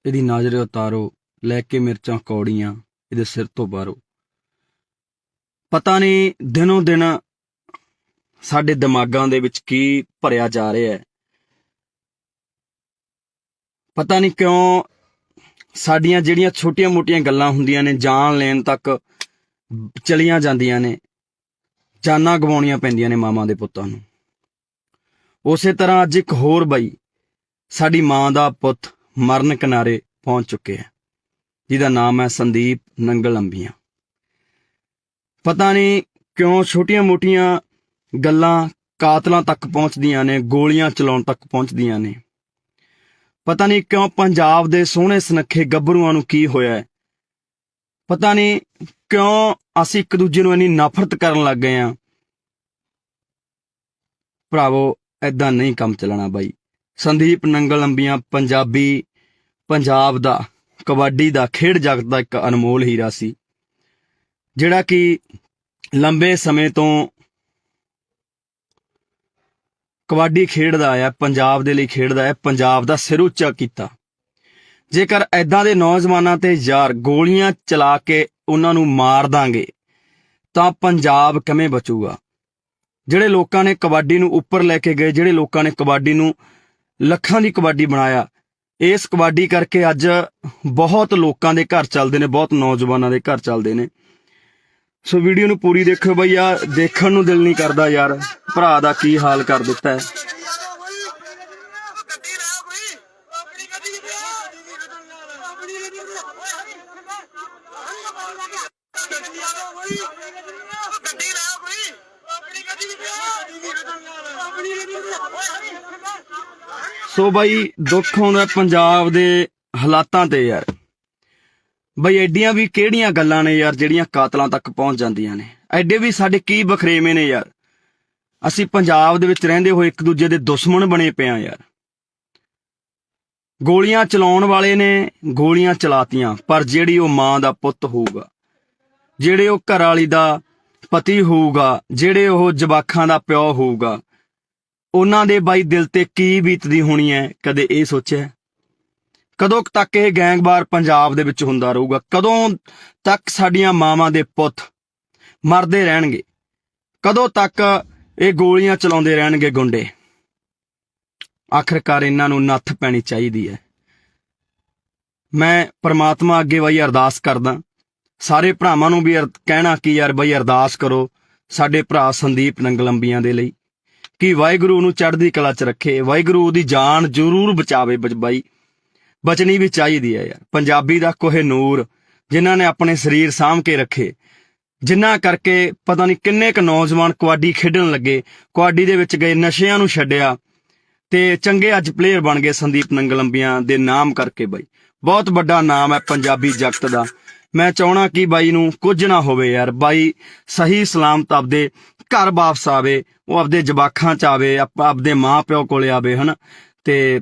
ਇਹਦੀ ਨਜ਼ਰ ਉਤਾਰੋ, ਲੈ ਕੇ ਮਿਰਚਾਂ ਕੌੜੀਆਂ ਇਹਦੇ ਸਿਰ ਤੋਂ ਬਾਹਰੋ। ਪਤਾ ਨਹੀਂ ਦਿਨੋਂ ਦਿਨ ਸਾਡੇ ਦਿਮਾਗਾਂ ਦੇ ਵਿੱਚ ਕੀ ਭਰਿਆ ਜਾ ਰਿਹਾ ਹੈ। ਪਤਾ ਨਹੀਂ ਕਿਉਂ ਸਾਡੀਆਂ ਜਿਹੜੀਆਂ ਛੋਟੀਆਂ ਮੋਟੀਆਂ ਗੱਲਾਂ ਹੁੰਦੀਆਂ ਨੇ, ਜਾਨ ਲੈਣ ਤੱਕ ਚਲੀਆਂ ਜਾਂਦੀਆਂ ਨੇ, ਜਾਨਾਂ ਗਵਾਉਣੀਆਂ ਪੈਂਦੀਆਂ ਨੇ ਮਾਵਾਂ ਦੇ ਪੁੱਤਾਂ ਨੂੰ। ਉਸੇ ਤਰ੍ਹਾਂ ਅੱਜ ਇੱਕ ਹੋਰ ਬਾਈ ਸਾਡੀ ਮਾਂ ਦਾ ਪੁੱਤ ਮਰਨ ਕਿਨਾਰੇ ਪਹੁੰਚ ਚੁੱਕਿਆ, ਜਿਹਦਾ ਨਾਮ ਹੈ ਸੰਦੀਪ ਨੰਗਲ ਅੰਬੀਆਂ। ਪਤਾ ਨਹੀਂ ਕਿਉਂ ਛੋਟੀਆਂ ਮੋਟੀਆਂ ਗੱਲਾਂ ਕਾਤਲਾਂ ਤੱਕ ਪਹੁੰਚਦੀਆਂ ਨੇ, ਗੋਲੀਆਂ ਚਲਾਉਣ ਤੱਕ ਪਹੁੰਚਦੀਆਂ ਨੇ। ਪਤਾ ਨਹੀਂ ਕਿਉਂ ਪੰਜਾਬ ਦੇ ਸੋਹਣੇ ਸੁਨੱਖੇ ਗੱਭਰੂਆਂ ਨੂੰ ਕੀ ਹੋਇਆ ਹੈ। ਪਤਾ ਨਹੀਂ ਕਿਉਂ ਅਸੀਂ ਇੱਕ ਦੂਜੇ ਨੂੰ ਇੰਨੀ ਨਫ਼ਰਤ ਕਰਨ ਲੱਗ ਗਏ ਹਾਂ। ਭਰਾਵੋ ਏਦਾਂ ਨਹੀਂ ਕੰਮ ਚੱਲਣਾ ਬਾਈ। ਸੰਦੀਪ ਨੰਗਲ ਅੰਬੀਆਂ ਪੰਜਾਬ ਦਾ ਕਬੱਡੀ ਦਾ ਖੇਡ ਜਗਤ ਦਾ ਇੱਕ ਅਨਮੋਲ ਹੀਰਾ ਸੀ, ਜਿਹੜਾ ਕਿ ਲੰਬੇ ਸਮੇਂ ਤੋਂ ਕਬੱਡੀ ਖੇਡਦਾ ਆਇਆ, ਪੰਜਾਬ ਦੇ ਲਈ ਖੇਡਦਾ ਹੈ, ਪੰਜਾਬ ਦਾ ਸਿਰ ਉੱਚਾ ਕੀਤਾ। ਜੇਕਰ ਐਦਾਂ ਦੇ ਨੌਜਵਾਨਾਂ ਤੇ ਯਾਰ ਗੋਲੀਆਂ ਚਲਾ ਕੇ ਉਹਨਾਂ ਨੂੰ ਮਾਰ ਦਾਂਗੇ ਤਾਂ ਪੰਜਾਬ ਕਿਵੇਂ ਬਚੂਗਾ? ਜਿਹੜੇ ਲੋਕਾਂ ਨੇ ਕਬੱਡੀ ਨੂੰ ਉੱਪਰ ਲੈ ਕੇ ਗਏ, ਜਿਹੜੇ ਲੋਕਾਂ ਨੇ ਕਬੱਡੀ ਨੂੰ ਲੱਖਾਂ ਦੀ ਕਬੱਡੀ ਬਣਾਇਆ, ਇਸ ਕਬੱਡੀ ਕਰਕੇ ਅੱਜ ਬਹੁਤ ਲੋਕਾਂ ਦੇ ਘਰ ਚੱਲਦੇ ਨੇ, ਬਹੁਤ ਨੌਜਵਾਨਾਂ ਦੇ ਘਰ ਚੱਲਦੇ ਨੇ। ਸੋ ਵੀਡੀਓ ਨੂੰ ਪੂਰੀ ਦੇਖੋ ਬਈ, ਆ ਦੇਖਣ ਨੂੰ ਦਿਲ ਨਹੀਂ ਕਰਦਾ ਯਾਰ, ਭਰਾ ਦਾ ਕੀ ਹਾਲ ਕਰ ਦਿੱਤਾ ਹੈ। ਸੋ ਬਾਈ ਦੁੱਖ ਆਉਂਦਾ ਪੰਜਾਬ ਦੇ ਹਾਲਾਤਾਂ ਤੇ ਯਾਰ। ਬਈ ਐਡੀਆਂ ਵੀ ਕਿਹੜੀਆਂ ਗੱਲਾਂ ਨੇ ਯਾਰ ਜਿਹੜੀਆਂ ਕਾਤਲਾਂ ਤੱਕ ਪਹੁੰਚ ਜਾਂਦੀਆਂ ਨੇ? ਐਡੇ ਵੀ ਸਾਡੇ ਕੀ ਬਖਰੇਵੇਂ ਨੇ ਯਾਰ? ਅਸੀਂ ਪੰਜਾਬ ਦੇ ਵਿੱਚ ਰਹਿੰਦੇ ਹੋਏ ਇੱਕ ਦੂਜੇ ਦੇ ਦੁਸ਼ਮਣ ਬਣੇ ਪਏ ਆ ਯਾਰ। ਗੋਲੀਆਂ ਚਲਾਉਣ ਵਾਲੇ ਨੇ ਗੋਲੀਆਂ ਚਲਾਤੀਆਂ, ਪਰ ਜਿਹੜੀ ਉਹ ਮਾਂ ਦਾ ਪੁੱਤ ਹੋਊਗਾ, ਜਿਹੜੇ ਉਹ ਘਰ ਵਾਲੀ ਦਾ ਪਤੀ ਹੋਊਗਾ, ਜਿਹੜੇ ਉਹ ਜਵਾਕਾਂ ਦਾ ਪਿਓ ਹੋਊਗਾ, ਉਹਨਾਂ ਦੇ ਬਾਈ ਦਿਲ ਤੇ ਕੀ ਬੀਤਦੀ ਹੋਣੀ ਹੈ? ਕਦੇ ਇਹ ਸੋਚਿਆ? ਕਦੋਂ ਤੱਕ ਇਹ ਗੈਂਗਵਾਰ ਪੰਜਾਬ ਦੇ ਵਿੱਚ ਹੁੰਦਾ ਰਹੂਗਾ? ਕਦੋਂ ਤੱਕ ਸਾਡੀਆਂ ਮਾਵਾਂ ਦੇ ਪੁੱਤ ਮਰਦੇ ਰਹਿਣਗੇ? ਕਦੋਂ ਤੱਕ ਇਹ ਗੋਲੀਆਂ ਚਲਾਉਂਦੇ ਰਹਿਣਗੇ ਗੁੰਡੇ? ਆਖਰਕਾਰ ਇਹਨਾਂ ਨੂੰ ਨੱਥ ਪੈਣੀ ਚਾਹੀਦੀ ਹੈ। ਮੈਂ ਪ੍ਰਮਾਤਮਾ ਅੱਗੇ ਬਈ ਅਰਦਾਸ ਕਰਦਾ, ਸਾਰੇ ਭਰਾਵਾਂ ਨੂੰ ਵੀ ਕਹਿਣਾ ਕਿ ਯਾਰ ਬਈ ਅਰਦਾਸ ਕਰੋ ਸਾਡੇ ਭਰਾ ਸੰਦੀਪ ਨੰਗਲ ਅੰਬੀਆਂ ਦੇ ਲਈ ਕਿ ਵਾਹਿਗੁਰੂ ਨੂੰ ਚੜ੍ਹਦੀ ਕਲਾ 'ਚ ਰੱਖੇ, ਵਾਹਿਗੁਰੂ ਉਹਦੀ ਜਾਨ ਜ਼ਰੂਰ ਬਚਾਵੇ ਬਾਈ। ਬਚਣੀ ਵੀ ਚਾਹੀਦੀ ਹੈ ਯਾਰ। ਪੰਜਾਬੀ ਦਾ ਕੋਹਿਨੂਰ ਜਿਨ੍ਹਾਂ ਨੇ ਆਪਣੇ ਸਰੀਰ ਸਾਂਭ ਕੇ ਰੱਖੇ, ਜਿਨ੍ਹਾਂ ਕਰਕੇ ਪਤਾ ਨਹੀਂ ਕਿੰਨੇ ਕੁ ਨੌਜਵਾਨ ਕਬੱਡੀ ਖੇਡਣ ਲੱਗੇ, ਕਬੱਡੀ ਦੇ ਵਿੱਚ ਗਏ, ਨਸ਼ਿਆਂ ਨੂੰ ਛੱਡਿਆ ਤੇ ਚੰਗੇ ਅੱਜ ਪਲੇਅਰ ਬਣ ਗਏ ਸੰਦੀਪ ਨੰਗਲੰਬੀਆਂ ਦੇ ਨਾਮ ਕਰਕੇ ਬਾਈ। ਬਹੁਤ ਵੱਡਾ ਨਾਮ ਹੈ ਪੰਜਾਬੀ ਜਗਤ ਦਾ। ਮੈਂ ਚਾਹਣਾ ਕਿ ਬਾਈ ਨੂੰ ਕੁਝ ਨਾ ਹੋਵੇ ਯਾਰ। ਬਾਈ ਸਹੀ ਸਲਾਮਤ ਆਪਦੇ ਘਰ ਵਾਪਸ ਆਵੇ, ਉਹ ਆਪਦੇ ਜਵਾਕਾਂ 'ਚ ਆਵੇ, ਆਪਦੇ ਮਾਂ ਪਿਓ ਕੋਲੇ ਆਵੇ ਹਨਾ, ਤੇ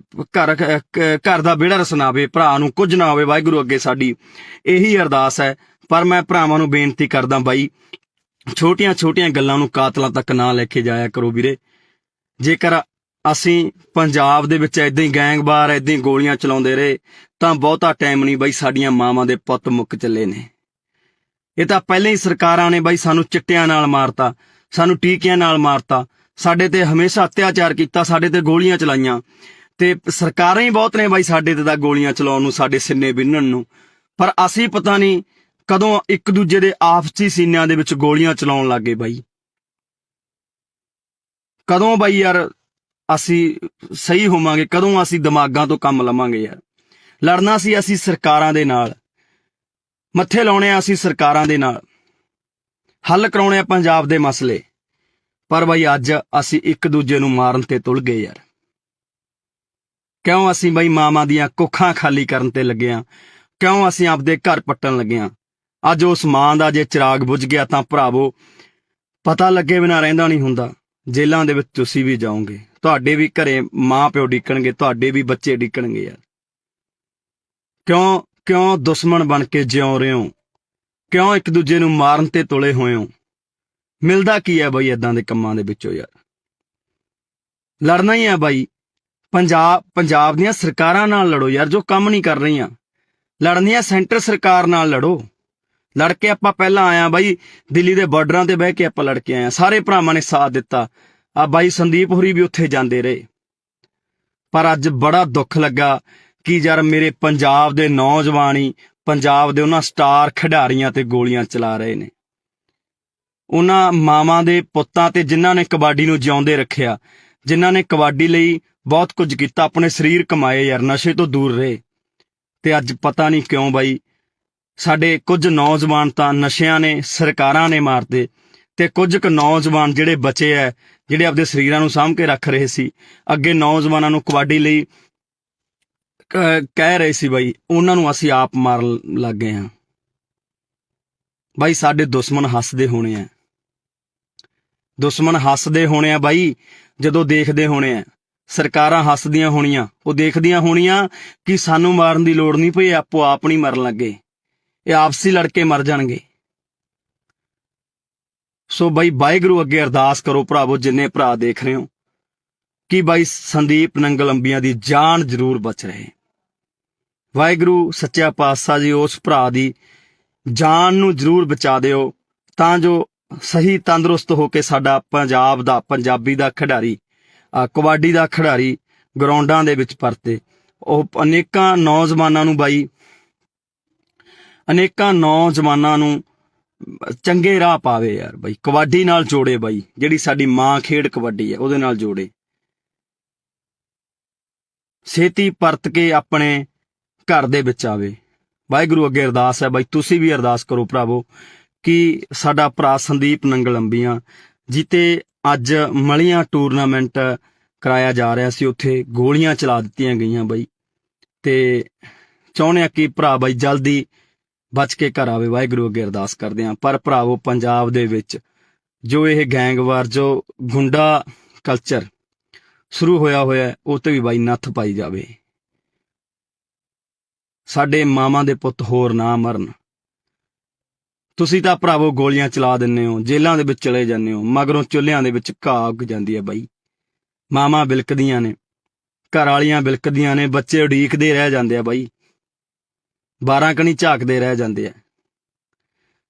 ਘਰ ਦਾ ਵਿਹੜਾ ਰਸਨਾਵੇ, ਭਰਾ ਨੂੰ ਕੁਝ ਨਾ ਹੋਵੇ। ਵਾਹਿਗੁਰੂ ਅੱਗੇ ਸਾਡੀ ਇਹੀ ਅਰਦਾਸ ਹੈ। ਪਰ ਮੈਂ ਭਰਾਵਾਂ ਨੂੰ ਬੇਨਤੀ ਕਰਦਾ ਬਾਈ, ਛੋਟੀਆਂ ਛੋਟੀਆਂ ਗੱਲਾਂ ਨੂੰ ਕਾਤਲਾਂ ਤੱਕ ਨਾ ਲੈ ਕੇ ਜਾਇਆ ਕਰੋ ਵੀਰੇ। ਜੇਕਰ ਅਸੀਂ ਪੰਜਾਬ ਦੇ ਵਿੱਚ ਏਦਾਂ ਹੀ ਗੈਂਗਵਾਰ ਏਦਾਂ ਹੀ ਗੋਲੀਆਂ ਚਲਾਉਂਦੇ ਰਹੇ ਤਾਂ ਬਹੁਤਾ ਟਾਈਮ ਨਹੀਂ ਬਾਈ, ਸਾਡੀਆਂ ਮਾਵਾਂ ਦੇ ਪੁੱਤ ਮੁੱਕ ਚੱਲੇ ਨੇ। ਇਹ ਤਾਂ ਪਹਿਲਾਂ ਹੀ ਸਰਕਾਰਾਂ ਨੇ ਬਾਈ ਸਾਨੂੰ ਚਿੱਟਿਆਂ ਨਾਲ ਮਾਰਤਾ, ਸਾਨੂੰ ਟੀਕਿਆਂ ਨਾਲ ਮਾਰਤਾ, ਸਾਡੇ ਤੇ ਹਮੇਸ਼ਾ ਅਤਿਆਚਾਰ ਕੀਤਾ, ਸਾਡੇ ਤੇ ਗੋਲੀਆਂ ਚਲਾਈਆਂ, ਤੇ ਸਰਕਾਰਾਂ ਹੀ ਬਹੁਤ ਨੇ ਬਾਈ ਸਾਡੇ ਤੇ ਤਾਂ ਗੋਲੀਆਂ ਚਲਾਉਣ ਨੂੰ, ਸਾਡੇ ਸਿੰਨੇ ਬਿੰਨਣ ਨੂੰ। ਪਰ ਅਸੀਂ ਪਤਾ ਨਹੀਂ ਕਦੋਂ ਇੱਕ ਦੂਜੇ ਦੇ ਆਪਸੀ ਸੀਨਿਆਂ ਦੇ ਵਿੱਚ ਗੋਲੀਆਂ ਚਲਾਉਣ ਲੱਗੇ ਬਾਈ। ਕਦੋਂ ਬਾਈ ਯਾਰ ਅਸੀਂ ਸਹੀ ਹੋਵਾਂਗੇ, ਕਦੋਂ ਅਸੀਂ ਦਿਮਾਗਾਂ ਤੋਂ ਕੰਮ ਲਵਾਂਗੇ ਯਾਰ। ਲੜਨਾ ਸੀ ਅਸੀਂ ਸਰਕਾਰਾਂ ਦੇ ਨਾਲ, ਮੱਥੇ ਲਾਉਣੇ ਆ ਅਸੀਂ ਸਰਕਾਰਾਂ ਦੇ ਨਾਲ, ਹੱਲ ਕਰਾਉਣੇ ਆ ਪੰਜਾਬ ਦੇ ਮਸਲੇ। ਪਰ ਬਾਈ ਅੱਜ ਅਸੀਂ ਇੱਕ ਦੂਜੇ ਨੂੰ ਮਾਰਨ ਤੇ ਤੁਲ ਗਏ ਯਾਰ। ਕਿਉਂ ਅਸੀਂ ਬਾਈ ਮਾਵਾਂ ਦੀਆਂ ਕੁੱਖਾਂ ਖਾਲੀ ਕਰਨ ਤੇ ਲੱਗੇ ਆ? ਕਿਉਂ ਅਸੀਂ ਆਪਦੇ ਘਰ ਪੱਟਣ ਲੱਗੇ ਆ? ਅੱਜ ਉਸ ਮਾਂ ਦਾ ਜੇ ਚਿਰਾਗ ਬੁਝ ਗਿਆ ਤਾਂ ਭਰਾਵੋ ਪਤਾ ਲੱਗੇ ਬਿਨਾਂ ਰਹਿੰਦਾ ਨਹੀਂ ਹੁੰਦਾ। ਜੇਲ੍ਹਾਂ ਦੇ ਵਿੱਚ ਤੁਸੀਂ ਵੀ ਜਾਓਗੇ, ਤੁਹਾਡੇ ਵੀ ਘਰੇ ਮਾਂ ਪਿਓ ਡਿੱਕਣਗੇ, ਤੁਹਾਡੇ ਵੀ ਬੱਚੇ ਡਿੱਕਣਗੇ ਯਾਰ। ਕਿਉਂ ਦੁਸ਼ਮਣ ਬਣ ਕੇ ਜਿਉ ਰਹੇ ਹੋ? ਕਿਉਂ ਇੱਕ ਦੂਜੇ ਨੂੰ ਮਾਰਨ ਤੇ ਤੁਲੇ ਹੋਏ ਹੋ? ਮਿਲਦਾ ਕੀ ਹੈ ਬਾਈ ਏਦਾਂ ਦੇ ਕੰਮਾਂ ਦੇ ਵਿੱਚੋਂ ਯਾਰ? ਲੜਨਾ ਹੀ ਹੈ ਬਾਈ। ਪੰਜਾਬ ਦੀਆਂ ਸਰਕਾਰਾਂ ਨਾਲ ਲੜੋ ਯਾਰ, ਜੋ ਕੰਮ ਨਹੀਂ ਕਰ ਰਹੀਆਂ। ਲੜਨੀ ਹੈ ਸੈਂਟਰ ਸਰਕਾਰ ਨਾਲ ਲੜੋ। ਲੜ ਕੇ ਆਪਾਂ ਪਹਿਲਾਂ ਆਇਆ ਬਾਈ, ਦਿੱਲੀ ਦੇ ਬਾਰਡਰਾਂ ਤੇ ਬਹਿ ਕੇ ਆਪਾਂ ਲੜ ਕੇ ਆਏ, ਸਾਰੇ ਭਰਾਵਾਂ ਨੇ ਸਾਥ ਦਿੱਤਾ। ਆ ਬਾਈ ਸੰਦੀਪ ਹੋਰੀ ਵੀ ਉੱਥੇ ਜਾਂਦੇ ਰਹੇ। ਪਰ ਅੱਜ ਬੜਾ ਦੁੱਖ ਲੱਗਾ ਕਿ ਯਾਰ ਮੇਰੇ ਪੰਜਾਬ ਦੇ ਨੌਜਵਾਨ ਹੀ ਪੰਜਾਬ ਦੇ ਉਹਨਾਂ ਸਟਾਰ ਖਿਡਾਰੀਆਂ ਤੇ ਗੋਲੀਆਂ ਚਲਾ ਰਹੇ ਨੇ। ਉਹਨਾਂ ਮਾਵਾਂ ਦੇ ਪੁੱਤਾਂ ਤੇ ਜਿਨ੍ਹਾਂ ਨੇ ਕਬੱਡੀ ਨੂੰ ਜਿਉਂਦੇ ਰੱਖਿਆ, ਜਿਨ੍ਹਾਂ ਨੇ ਕਬੱਡੀ ਲਈ ਬਹੁਤ ਕੁਝ ਕੀਤਾ, ਆਪਣੇ ਸਰੀਰ ਕਮਾਏ ਯਾਰ, ਨਸ਼ੇ ਤੋਂ ਦੂਰ ਰਹੇ। ਤੇ ਅੱਜ ਪਤਾ ਨਹੀਂ ਕਿਉਂ ਬਾਈ ਸਾਡੇ ਕੁਝ ਨੌਜਵਾਨ ਤਾਂ ਨਸ਼ਿਆਂ ਨੇ, ਸਰਕਾਰਾਂ ਨੇ ਮਾਰਦੇ, ਤੇ ਕੁਝ ਕੁ ਨੌਜਵਾਨ ਜਿਹੜੇ ਬਚੇ ਐ, ਜਿਹੜੇ ਆਪਦੇ ਸਰੀਰਾਂ ਨੂੰ ਸਾਂਭ ਕੇ ਰੱਖ ਰਹੇ ਸੀ, ਅੱਗੇ ਨੌਜਵਾਨਾਂ ਨੂੰ ਕਬੱਡੀ ਲਈ ਕਹਿ ਰਹੇ ਸੀ ਬਾਈ, ਉਹਨਾਂ ਨੂੰ ਅਸੀਂ ਆਪ ਮਾਰਨ ਲੱਗ ਗਏ ਹਾਂ। ਬਾਈ ਸਾਡੇ ਦੁਸ਼ਮਣ ਹੱਸਦੇ ਹੋਣੇ ਆ, ਦੁਸ਼ਮਣ ਹੱਸਦੇ ਹੋਣੇ ਆ ਬਾਈ, ਜਦੋਂ ਦੇਖਦੇ ਹੋਣੇ ਆ। ਸਰਕਾਰਾਂ ਹੱਸਦੀਆਂ ਹੋਣੀਆਂ, ਉਹ ਦੇਖਦੀਆਂ ਹੋਣੀਆਂ ਕਿ ਸਾਨੂੰ ਮਾਰਨ ਦੀ ਲੋੜ ਨਹੀਂ ਪਈ, ਆਪੋ ਆਪ ਨਹੀਂ ਮਰਨ ਲੱਗੇ, ਇਹ ਆਪਸੀ ਲੜ ਕੇ ਮਰ ਜਾਣਗੇ। ਸੋ ਬਾਈ ਵਾਹਿਗੁਰੂ ਅੱਗੇ ਅਰਦਾਸ ਕਰੋ ਭਰਾਵੋ, ਜਿੰਨੇ ਭਰਾ ਦੇਖ ਰਹੇ ਹੋ, ਕਿ ਬਾਈ ਸੰਦੀਪ ਨੰਗਲੰਬੀਆਂ ਦੀ ਜਾਨ ਜ਼ਰੂਰ ਬਚ ਰਹੇ। ਵਾਹਿਗੁਰੂ ਸੱਚਾ ਪਾਤਸ਼ਾਹ ਜੀ ਉਸ ਭਰਾ ਦੀ ਜਾਨ ਨੂੰ ਜ਼ਰੂਰ ਬਚਾ ਦਿਓ, ਤਾਂ ਜੋ ਸਹੀ ਤੰਦਰੁਸਤ ਹੋ ਕੇ ਸਾਡਾ ਪੰਜਾਬ ਦਾ, ਪੰਜਾਬੀ ਦਾ ਖਿਡਾਰੀ, ਕਬੱਡੀ ਦਾ ਖਿਡਾਰੀ ਗਰਾਊਂਡਾਂ ਦੇ ਵਿੱਚ ਪਰਤੇ। ਉਹ ਅਨੇਕਾਂ ਨੌਜਵਾਨਾਂ ਨੂੰ ਬਾਈ, ਅਨੇਕਾਂ ਨੌਜਵਾਨਾਂ ਨੂੰ ਚੰਗੇ ਰਾਹ ਪਾਵੇ ਯਾਰ ਬਾਈ, ਕਬੱਡੀ ਨਾਲ ਜੋੜੇ ਬਾਈ, ਜਿਹੜੀ ਸਾਡੀ ਮਾਂ ਖੇਡ ਕਬੱਡੀ ਹੈ ਉਹਦੇ ਨਾਲ ਜੋੜੇ। ਛੇਤੀ ਪਰਤ ਕੇ ਆਪਣੇ ਘਰ ਦੇ ਵਿੱਚ ਆਵੇ। ਵਾਹਿਗੁਰੂ ਅੱਗੇ ਅਰਦਾਸ ਹੈ ਬਾਈ, ਤੁਸੀਂ ਵੀ ਅਰਦਾਸ ਕਰੋ ਭਰਾਵੋ ਕਿ ਸਾਡਾ ਭਰਾ ਸੰਦੀਪ ਨੰਗਲੰਬੀਆਂ ਜਿੱਤੇ ਅੱਜ ਮਲੀਆਂ ਟੂਰਨਾਮੈਂਟ ਕਰਾਇਆ ਜਾ ਰਿਹਾ ਸੀ, ਉੱਥੇ ਗੋਲੀਆਂ ਚਲਾ ਦਿੱਤੀਆਂ ਗਈਆਂ ਬਾਈ, ਤੇ ਚਾਹੁੰਦੇ ਆ ਕਿ ਭਰਾ ਬਾਈ ਜਲਦੀ ਬਚ ਕੇ ਘਰ ਆਵੇ। ਵਾਹਿਗੁਰੂ ਅੱਗੇ ਅਰਦਾਸ ਕਰਦੇ ਹਾਂ। ਪਰ ਭਰਾਵੋ ਪੰਜਾਬ ਦੇ ਵਿੱਚ ਜੋ ਇਹ ਗੈਂਗਵਾਰ, ਜੋ ਗੁੰਡਾ ਕਲਚਰ ਸ਼ੁਰੂ ਹੋਇਆ ਉਹ ਤੇ ਵੀ ਬਾਈ ਨੱਥ ਪਾਈ ਜਾਵੇ। ਸਾਡੇ ਮਾਵਾਂ ਦੇ ਪੁੱਤ ਹੋਰ ਨਾ ਮਰਨ। ਤੁਸੀਂ ਤਾਂ ਭਰਾਵੋ ਗੋਲੀਆਂ ਚਲਾ ਦਿੰਦੇ ਹੋ, ਜੇਲ੍ਹਾਂ ਦੇ ਵਿੱਚ ਚਲੇ ਜਾਂਦੇ ਹੋ, ਮਗਰੋਂ ਚੁੱਲ੍ਹਿਆਂ ਦੇ ਵਿੱਚ ਘਾਹ ਉੱਗ ਜਾਂਦੀ ਹੈ ਬਾਈ। ਮਾਵਾਂ ਬਿਲਕਦੀਆਂ ਨੇ, ਘਰ ਵਾਲੀਆਂ ਬਿਲਕਦੀਆਂ ਨੇ, ਬੱਚੇ ਉਡੀਕਦੇ ਰਹਿ ਜਾਂਦੇ ਆ ਬਾਈ, 12 ਕਣੀ ਝਾਕਦੇ ਰਹਿ ਜਾਂਦੇ ਆ,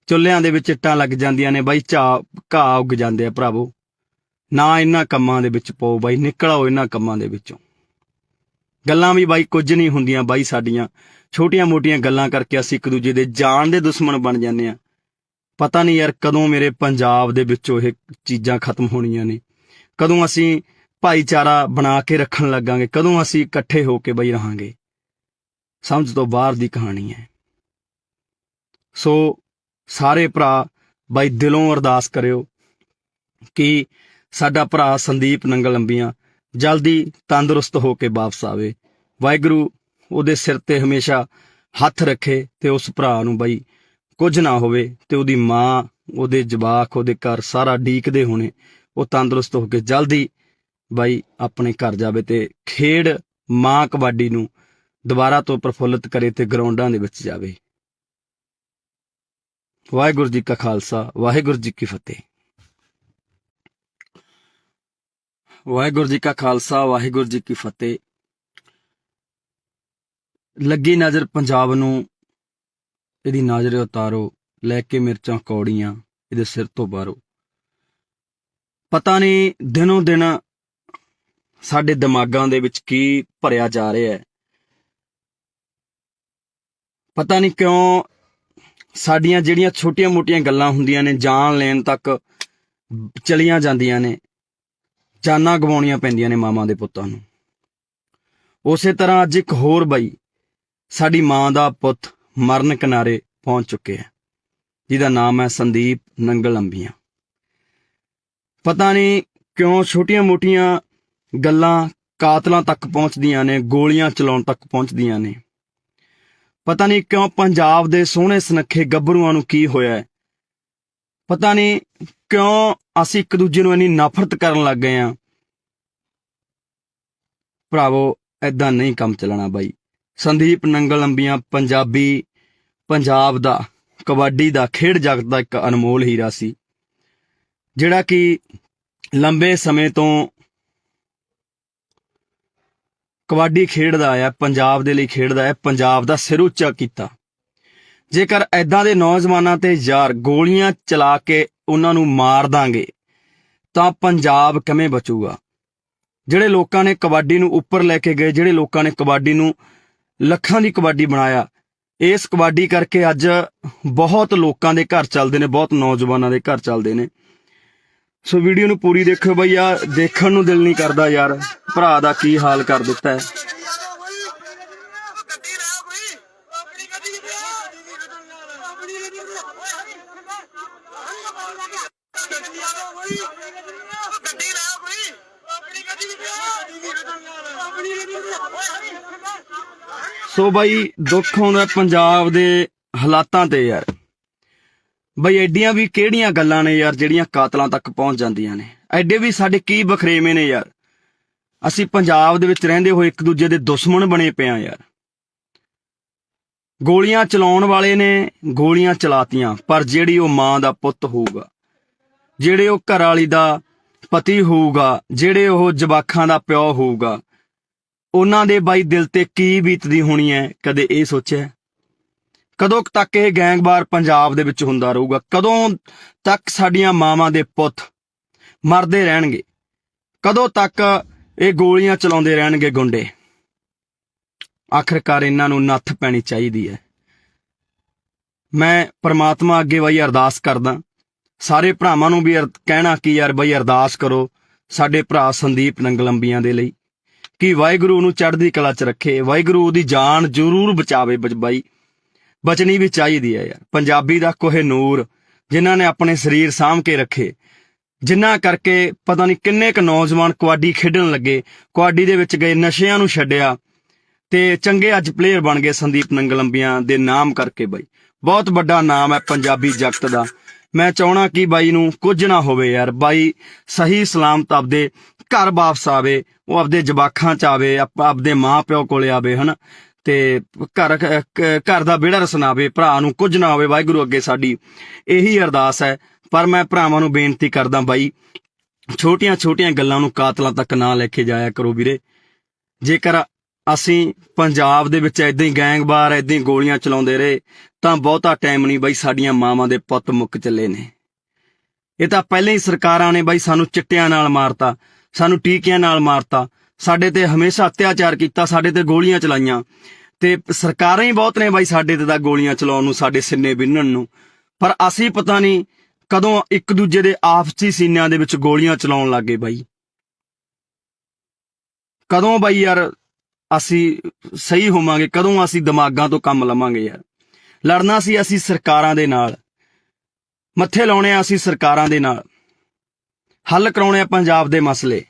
ਚੁੱਲ੍ਹਿਆਂ ਦੇ ਵਿੱਚ ਇੱਟਾਂ ਲੱਗ ਜਾਂਦੀਆਂ ਨੇ ਬਾਈ, ਘਾਹ ਉੱਗ ਜਾਂਦੇ ਆ। ਭਰਾਵੋ ਨਾ ਇਹਨਾਂ ਕੰਮਾਂ ਦੇ ਵਿੱਚ ਪਾਓ ਬਾਈ, ਨਿਕਲ ਆਓ ਇਹਨਾਂ ਕੰਮਾਂ ਦੇ ਵਿੱਚੋਂ। ਗੱਲਾਂ ਵੀ ਬਾਈ ਕੁਝ ਨਹੀਂ ਹੁੰਦੀਆਂ ਬਾਈ, ਸਾਡੀਆਂ ਛੋਟੀਆਂ ਮੋਟੀਆਂ ਗੱਲਾਂ ਕਰਕੇ ਅਸੀਂ ਇੱਕ ਦੂਜੇ ਦੇ ਜਾਨ ਦੇ ਦੁਸ਼ਮਣ ਬਣ ਜਾਂਦੇ ਆ। ਪਤਾ ਨਹੀਂ ਯਾਰ ਕਦੋਂ ਮੇਰੇ ਪੰਜਾਬ ਦੇ ਵਿੱਚੋਂ ਇਹ ਚੀਜ਼ਾਂ ਖਤਮ ਹੋਣੀਆਂ ਨੇ, ਕਦੋਂ ਅਸੀਂ ਭਾਈਚਾਰਾ ਬਣਾ ਕੇ ਰੱਖਣ ਲੱਗਾਂਗੇ, ਕਦੋਂ ਅਸੀਂ ਇਕੱਠੇ ਹੋ ਕੇ ਬਈ ਰਹਾਂਗੇ। ਸਮਝ ਤੋਂ ਬਾਹਰ ਦੀ ਕਹਾਣੀ ਹੈ। ਸੋ ਸਾਰੇ ਭਰਾ ਬਾਈ ਦਿਲੋਂ ਅਰਦਾਸ ਕਰਿਓ ਕਿ ਸਾਡਾ ਭਰਾ ਸੰਦੀਪ ਨੰਗਲ ਅੰਬੀਆਂ ਜਲਦੀ ਤੰਦਰੁਸਤ ਹੋ ਕੇ ਵਾਪਸ ਆਵੇ। ਵਾਹਿਗੁਰੂ ਉਹਦੇ ਸਿਰ ਤੇ ਹਮੇਸ਼ਾ ਹੱਥ ਰੱਖੇ ਤੇ ਉਸ ਭਰਾ ਨੂੰ ਬਾਈ ਕੁਝ ਨਾ ਹੋਵੇ, ਤੇ ਉਹਦੀ ਮਾਂ, ਉਹਦੇ ਜਵਾਕ, ਉਹਦੇ ਘਰ ਸਾਰਾ ਡੀਕਦੇ ਹੋਣੇ, ਉਹ ਤੰਦਰੁਸਤ ਹੋ ਕੇ ਜਲਦੀ ਬਾਈ ਆਪਣੇ ਘਰ ਜਾਵੇ ਤੇ ਖੇਡ ਮਾਂ ਕਬੱਡੀ ਨੂੰ ਦੁਬਾਰਾ ਤੋਂ ਪ੍ਰਫੁੱਲਿਤ ਕਰੇ ਤੇ ਗਰਾਊਂਡਾਂ ਦੇ ਵਿੱਚ ਜਾਵੇ। ਵਾਹਿਗੁਰੂ ਜੀ ਕਾ ਖਾਲਸਾ, ਵਾਹਿਗੁਰੂ ਜੀ ਕੀ ਫਤਿਹ। ਵਾਹਿਗੁਰੂ ਜੀ ਕਾ ਖਾਲਸਾ, ਵਾਹਿਗੁਰੂ ਜੀ ਕੀ ਫਤਿਹ। ਲੱਗੀ ਨਜ਼ਰ ਪੰਜਾਬ ਨੂੰ, ਇਹਦੀ ਨਜ਼ਰ ਉਤਾਰੋ, ਲੈ ਕੇ ਮਿਰਚਾਂ ਕੌੜੀਆਂ ਇਹਦੇ ਸਿਰ ਤੋਂ ਬਾਹਰੋਂ। ਪਤਾ ਨਹੀਂ ਦਿਨੋਂ ਦਿਨ ਸਾਡੇ ਦਿਮਾਗਾਂ ਦੇ ਵਿੱਚ ਕੀ ਭਰਿਆ ਜਾ ਰਿਹਾ ਹੈ। ਪਤਾ ਨਹੀਂ ਕਿਉਂ ਸਾਡੀਆਂ ਜਿਹੜੀਆਂ ਛੋਟੀਆਂ-ਮੋਟੀਆਂ ਗੱਲਾਂ ਹੁੰਦੀਆਂ ਨੇ, ਜਾਨ ਲੈਣ ਤੱਕ ਚਲੀਆਂ ਜਾਂਦੀਆਂ ਨੇ, ਜਾਨਾਂ ਗਵਾਉਣੀਆਂ ਪੈਂਦੀਆਂ ਨੇ ਮਾਵਾਂ ਦੇ ਪੁੱਤਾਂ ਨੂੰ। ਉਸੇ ਤਰ੍ਹਾਂ ਅੱਜ ਇੱਕ ਹੋਰ ਬਾਈ ਸਾਡੀ ਮਾਂ ਦਾ ਪੁੱਤ ਮਰਨ ਕਿਨਾਰੇ ਪਹੁੰਚ ਚੁੱਕਿਆ, ਜਿਹਦਾ ਨਾਮ ਹੈ ਸੰਦੀਪ ਨੰਗਲ ਅੰਬੀਆਂ। ਪਤਾ ਨਹੀਂ ਕਿਉਂ ਛੋਟੀਆਂ-ਮੋਟੀਆਂ ਗੱਲਾਂ ਕਾਤਲਾਂ ਤੱਕ ਪਹੁੰਚਦੀਆਂ ਨੇ, ਗੋਲੀਆਂ ਚਲਾਉਣ ਤੱਕ ਪਹੁੰਚਦੀਆਂ ਨੇ। ਪਤਾ ਨਹੀਂ ਕਿਉਂ ਪੰਜਾਬ ਦੇ ਸੋਹਣੇ ਸੁਨੱਖੇ ਗੱਭਰੂਆਂ ਨੂੰ ਕੀ ਹੋਇਆ ਹੈ। ਪਤਾ ਨਹੀਂ ਕਿਉਂ ਅਸੀਂ ਇੱਕ ਦੂਜੇ ਨੂੰ ਇੰਨੀ ਨਫ਼ਰਤ ਕਰਨ ਲੱਗ ਗਏ ਹਾਂ। ਭਰਾਵੋ, ਏਦਾਂ ਨਹੀਂ ਕੰਮ ਚੱਲਣਾ ਬਾਈ। ਸੰਦੀਪ ਨੰਗਲ ਅੰਬੀਆਂ ਪੰਜਾਬ ਦਾ ਕਬੱਡੀ ਦਾ ਖੇਡ ਜਗਤ ਦਾ ਇੱਕ ਅਨਮੋਲ ਹੀਰਾ ਸੀ, ਜਿਹੜਾ ਕਿ ਲੰਬੇ ਸਮੇਂ ਤੋਂ ਕਬੱਡੀ ਖੇਡਦਾ ਆਇਆ, ਪੰਜਾਬ ਦੇ ਲਈ ਖੇਡਦਾ ਹੈ, ਪੰਜਾਬ ਦਾ ਸਿਰ ਉੱਚਾ ਕੀਤਾ। ਜੇਕਰ ਐਦਾਂ ਦੇ ਨੌਜਵਾਨਾਂ ਤੇ ਯਾਰ ਗੋਲੀਆਂ ਚਲਾ ਕੇ ਉਹਨਾਂ ਨੂੰ ਮਾਰ ਦਾਂਗੇ ਤਾਂ ਪੰਜਾਬ ਕਿਵੇਂ ਬਚੂਗਾ? ਜਿਹੜੇ ਲੋਕਾਂ ਨੇ ਕਬੱਡੀ ਨੂੰ ਉੱਪਰ ਲੈ ਕੇ ਗਏ, ਜਿਹੜੇ ਲੋਕਾਂ ਨੇ ਕਬੱਡੀ ਨੂੰ ਲੱਖਾਂ ਦੀ ਕਬੱਡੀ ਬਣਾਇਆ, ਇਸ ਕਬੱਡੀ ਕਰਕੇ ਅੱਜ ਬਹੁਤ ਲੋਕਾਂ ਦੇ ਘਰ ਚੱਲਦੇ ਨੇ, ਬਹੁਤ ਨੌਜਵਾਨਾਂ ਦੇ ਘਰ ਚੱਲਦੇ ਨੇ। ਸੋ ਵੀਡੀਓ ਨੂੰ ਪੂਰੀ ਦੇਖਿਓ ਬਈ, ਯਾਰ ਦੇਖਣ ਨੂੰ ਦਿਲ ਨਹੀਂ ਕਰਦਾ ਯਾਰ, ਭਰਾ ਦਾ ਕੀ ਹਾਲ ਕਰ ਦਿੱਤਾ ਹੈ। ਸੋ ਬਾਈ ਦੁੱਖ ਆਉਂਦਾ ਪੰਜਾਬ ਦੇ ਹਾਲਾਤਾਂ ਤੇ ਯਾਰ। ਬਈ ਐਡੀਆਂ ਵੀ ਕਿਹੜੀਆਂ ਗੱਲਾਂ ਨੇ ਯਾਰ ਜਿਹੜੀਆਂ ਕਾਤਲਾਂ ਤੱਕ ਪਹੁੰਚ ਜਾਂਦੀਆਂ ਨੇ? ਐਡੇ ਵੀ ਸਾਡੇ ਕੀ ਬਖਰੇਵੇਂ ਨੇ ਯਾਰ? ਅਸੀਂ ਪੰਜਾਬ ਦੇ ਵਿੱਚ ਰਹਿੰਦੇ ਹੋਏ ਇੱਕ ਦੂਜੇ ਦੇ ਦੁਸ਼ਮਣ ਬਣੇ ਪਏ ਆ ਯਾਰ। ਗੋਲੀਆਂ ਚਲਾਉਣ ਵਾਲੇ ਨੇ ਗੋਲੀਆਂ ਚਲਾਤੀਆਂ, ਪਰ ਜਿਹੜੀ ਉਹ ਮਾਂ ਦਾ ਪੁੱਤ ਹੋਊਗਾ, ਜਿਹੜੇ ਉਹ ਘਰ ਵਾਲੀ ਦਾ ਪਤੀ ਹੋਊਗਾ, ਜਿਹੜੇ ਉਹ ਜਵਾਕਾਂ ਦਾ ਪਿਓ ਹੋਊਗਾ, ਉਹਨਾਂ ਦੇ ਬਾਈ ਦਿਲ ਤੇ ਕੀ ਬੀਤਦੀ ਹੋਣੀ ਹੈ? ਕਦੇ ਇਹ ਸੋਚਿਆ? ਕਦੋਂ ਤੱਕ ਇਹ ਗੈਂਗਵਾਰ ਪੰਜਾਬ ਦੇ ਵਿੱਚ ਹੁੰਦਾ ਰਹੂਗਾ? ਕਦੋਂ ਤੱਕ ਸਾਡੀਆਂ ਮਾਵਾਂ ਦੇ ਪੁੱਤ ਮਰਦੇ ਰਹਿਣਗੇ? ਕਦੋਂ ਤੱਕ ਇਹ ਗੋਲੀਆਂ ਚਲਾਉਂਦੇ ਰਹਿਣਗੇ ਗੁੰਡੇ? ਆਖਿਰਕਾਰ ਇਹਨਾਂ ਨੂੰ ਨੱਥ ਪੈਣੀ ਚਾਹੀਦੀ ਹੈ। ਮੈਂ ਪ੍ਰਮਾਤਮਾ ਅੱਗੇ ਬਈ ਅਰਦਾਸ ਕਰਦਾ, ਸਾਰੇ ਭਰਾਵਾਂ ਨੂੰ ਵੀ ਕਹਿਣਾ ਕਿ ਯਾਰ ਬਈ ਅਰਦਾਸ ਕਰੋ ਸਾਡੇ ਭਰਾ ਸੰਦੀਪ ਨੰਗਲ ਅੰਬੀਆਂ ਦੇ ਲਈ, ਕਿ ਵਾਹਿਗੁਰੂ ਉਹਨੂੰ ਚੜ੍ਹਦੀ ਕਲਾ 'ਚ ਰੱਖੇ, ਵਾਹਿਗੁਰੂ ਉਹਦੀ ਜਾਨ ਜ਼ਰੂਰ ਬਚਾਵੇ। ਬਾਈ ਬਚਣੀ ਵੀ ਚਾਹੀਦੀ ਹੈ ਯਾਰ। ਪੰਜਾਬੀ ਦਾ ਕੋਹਿਨੂਰ ਜਿਨ੍ਹਾਂ ਨੇ ਆਪਣੇ ਸਰੀਰ ਸਾਂਭ ਕੇ ਰੱਖੇ, ਜਿਨ੍ਹਾਂ ਕਰਕੇ ਪਤਾ ਨਹੀਂ ਕਿੰਨੇ ਕੁ ਨੌਜਵਾਨ ਕਬੱਡੀ ਖੇਡਣ ਲੱਗੇ, ਕਬੱਡੀ ਦੇ ਵਿੱਚ ਗਏ, ਨਸ਼ਿਆਂ ਨੂੰ ਛੱਡਿਆ ਤੇ ਚੰਗੇ ਅੱਜ ਪਲੇਅਰ ਬਣ ਗਏ ਸੰਦੀਪ ਨੰਗਲ ਅੰਬੀਆਂ ਦੇ ਨਾਮ ਕਰਕੇ। ਬਾਈ ਬਹੁਤ ਵੱਡਾ ਨਾਮ ਹੈ ਪੰਜਾਬੀ ਜਗਤ ਦਾ। ਮੈਂ ਚਾਹਣਾ ਕਿ ਬਾਈ ਨੂੰ ਕੁਝ ਨਾ ਹੋਵੇ ਯਾਰ, ਬਾਈ ਸਹੀ ਸਲਾਮਤ ਆਪਦੇ ਘਰ ਵਾਪਸ ਆਵੇ, ਉਹ ਆਪਦੇ ਜਵਾਕਾਂ 'ਚ ਆਵੇ, ਆਪਦੇ ਮਾਂ ਪਿਓ ਕੋਲੇ ਆਵੇ, ਹਨਾ, ਤੇ ਘਰ ਦਾ ਵਿਹੜਾ ਰਸਨਾਵੇ, ਭਰਾ ਨੂੰ ਕੁਝ ਨਾ ਹੋਵੇ। ਵਾਹਿਗੁਰੂ ਅੱਗੇ ਸਾਡੀ ਇਹੀ ਅਰਦਾਸ ਹੈ। ਪਰ ਮੈਂ ਭਰਾਵਾਂ ਨੂੰ ਬੇਨਤੀ ਕਰਦਾ ਬਾਈ, ਛੋਟੀਆਂ ਗੱਲਾਂ ਨੂੰ ਕਾਤਲਾਂ ਤੱਕ ਨਾ ਲੈ ਕੇ ਜਾਇਆ ਕਰੋ ਵੀਰੇ। ਜੇਕਰ ਅਸੀਂ ਪੰਜਾਬ ਦੇ ਵਿੱਚ ਏਦਾਂ ਹੀ ਗੈਂਗਵਾਰ, ਏਦਾਂ ਹੀ ਗੋਲੀਆਂ ਚਲਾਉਂਦੇ ਰਹੇ ਤਾਂ ਬਹੁਤਾ ਟਾਈਮ ਨਹੀਂ ਬਾਈ, ਸਾਡੀਆਂ ਮਾਵਾਂ ਦੇ ਪੁੱਤ ਮੁੱਕ ਚੱਲੇ ਨੇ। ਇਹ ਤਾਂ ਪਹਿਲਾਂ ਹੀ ਸਰਕਾਰਾਂ ਨੇ ਬਾਈ ਸਾਨੂੰ ਚਿੱਟਿਆਂ ਨਾਲ ਮਾਰਤਾ, ਸਾਨੂੰ ਟੀਕਿਆਂ ਨਾਲ ਮਾਰਤਾ, ਸਾਡੇ ਤੇ ਹਮੇਸ਼ਾ ਅਤਿਆਚਾਰ ਕੀਤਾ, ਸਾਡੇ ਤੇ ਗੋਲੀਆਂ ਚਲਾਈਆਂ, ਤੇ ਸਰਕਾਰਾਂ ਹੀ ਬਹੁਤ ਨੇ ਬਾਈ ਸਾਡੇ ਤੇ ਤਾਂ ਗੋਲੀਆਂ ਚਲਾਉਣ ਨੂੰ, ਸਾਡੇ ਸਿੰਨੇ ਬਿੰਨਣ ਨੂੰ। ਪਰ ਅਸੀਂ ਪਤਾ ਨਹੀਂ ਕਦੋਂ ਇੱਕ ਦੂਜੇ ਦੇ ਆਪਸੀ ਸੀਨਿਆਂ ਦੇ ਵਿੱਚ ਗੋਲੀਆਂ ਚਲਾਉਣ ਲੱਗ ਗਏ ਬਾਈ। ਕਦੋਂ ਬਾਈ ਯਾਰ ਅਸੀਂ ਸਹੀ ਹੋਵਾਂਗੇ, ਕਦੋਂ ਅਸੀਂ ਦਿਮਾਗਾਂ ਤੋਂ ਕੰਮ ਲਵਾਂਗੇ ਯਾਰ। ਲੜਨਾ ਸੀ ਅਸੀਂ ਸਰਕਾਰਾਂ ਦੇ ਨਾਲ, ਮੱਥੇ ਲਾਉਣੇ ਆ ਅਸੀਂ ਸਰਕਾਰਾਂ ਦੇ ਨਾਲ, ਹੱਲ ਕਰਾਉਣੇ ਆ ਪੰਜਾਬ ਦੇ ਮਸਲੇ।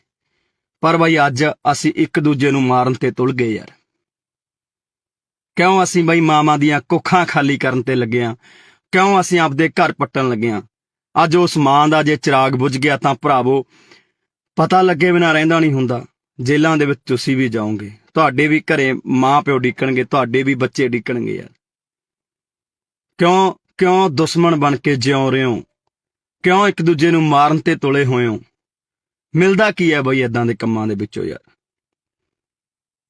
ਪਰ ਬਾਈ ਅੱਜ ਅਸੀਂ ਇੱਕ ਦੂਜੇ ਨੂੰ ਮਾਰਨ ਤੇ ਤੁਲ ਗਏ ਯਾਰ। ਕਿਉਂ ਅਸੀਂ ਬਾਈ ਮਾਵਾਂ ਦੀਆਂ ਕੁੱਖਾਂ ਖਾਲੀ ਕਰਨ ਤੇ ਲੱਗੇ ਆ? ਕਿਉਂ ਅਸੀਂ ਆਪਦੇ ਘਰ ਪੱਟਣ ਲੱਗੇ ਆ? ਅੱਜ ਉਸ ਮਾਂ ਦਾ ਜੇ ਚਿਰਾਗ ਬੁਝ ਗਿਆ ਤਾਂ ਭਰਾਵੋ ਪਤਾ ਲੱਗੇ ਬਿਨਾਂ ਰਹਿੰਦਾ ਨਹੀਂ ਹੁੰਦਾ। ਜੇਲ੍ਹਾਂ ਦੇ ਵਿੱਚ ਤੁਸੀਂ ਵੀ ਜਾਓਗੇ, ਤੁਹਾਡੇ ਵੀ ਘਰੇ ਮਾਂ ਪਿਓ ਡਿੱਕਣਗੇ, ਤੁਹਾਡੇ ਵੀ ਬੱਚੇ ਡਿੱਕਣਗੇ ਯਾਰ। ਕਿਉਂ ਦੁਸ਼ਮਣ ਬਣ ਕੇ ਜਿਉ ਰਹੇ ਹੋ? ਕਿਉਂ ਇੱਕ ਦੂਜੇ ਨੂੰ ਮਾਰਨ ਤੇ ਤੁਲੇ ਹੋਏ ਹੋ? ਮਿਲਦਾ ਕੀ ਹੈ ਬਾਈ ਏਦਾਂ ਦੇ ਕੰਮਾਂ ਦੇ ਵਿੱਚੋਂ ਯਾਰ?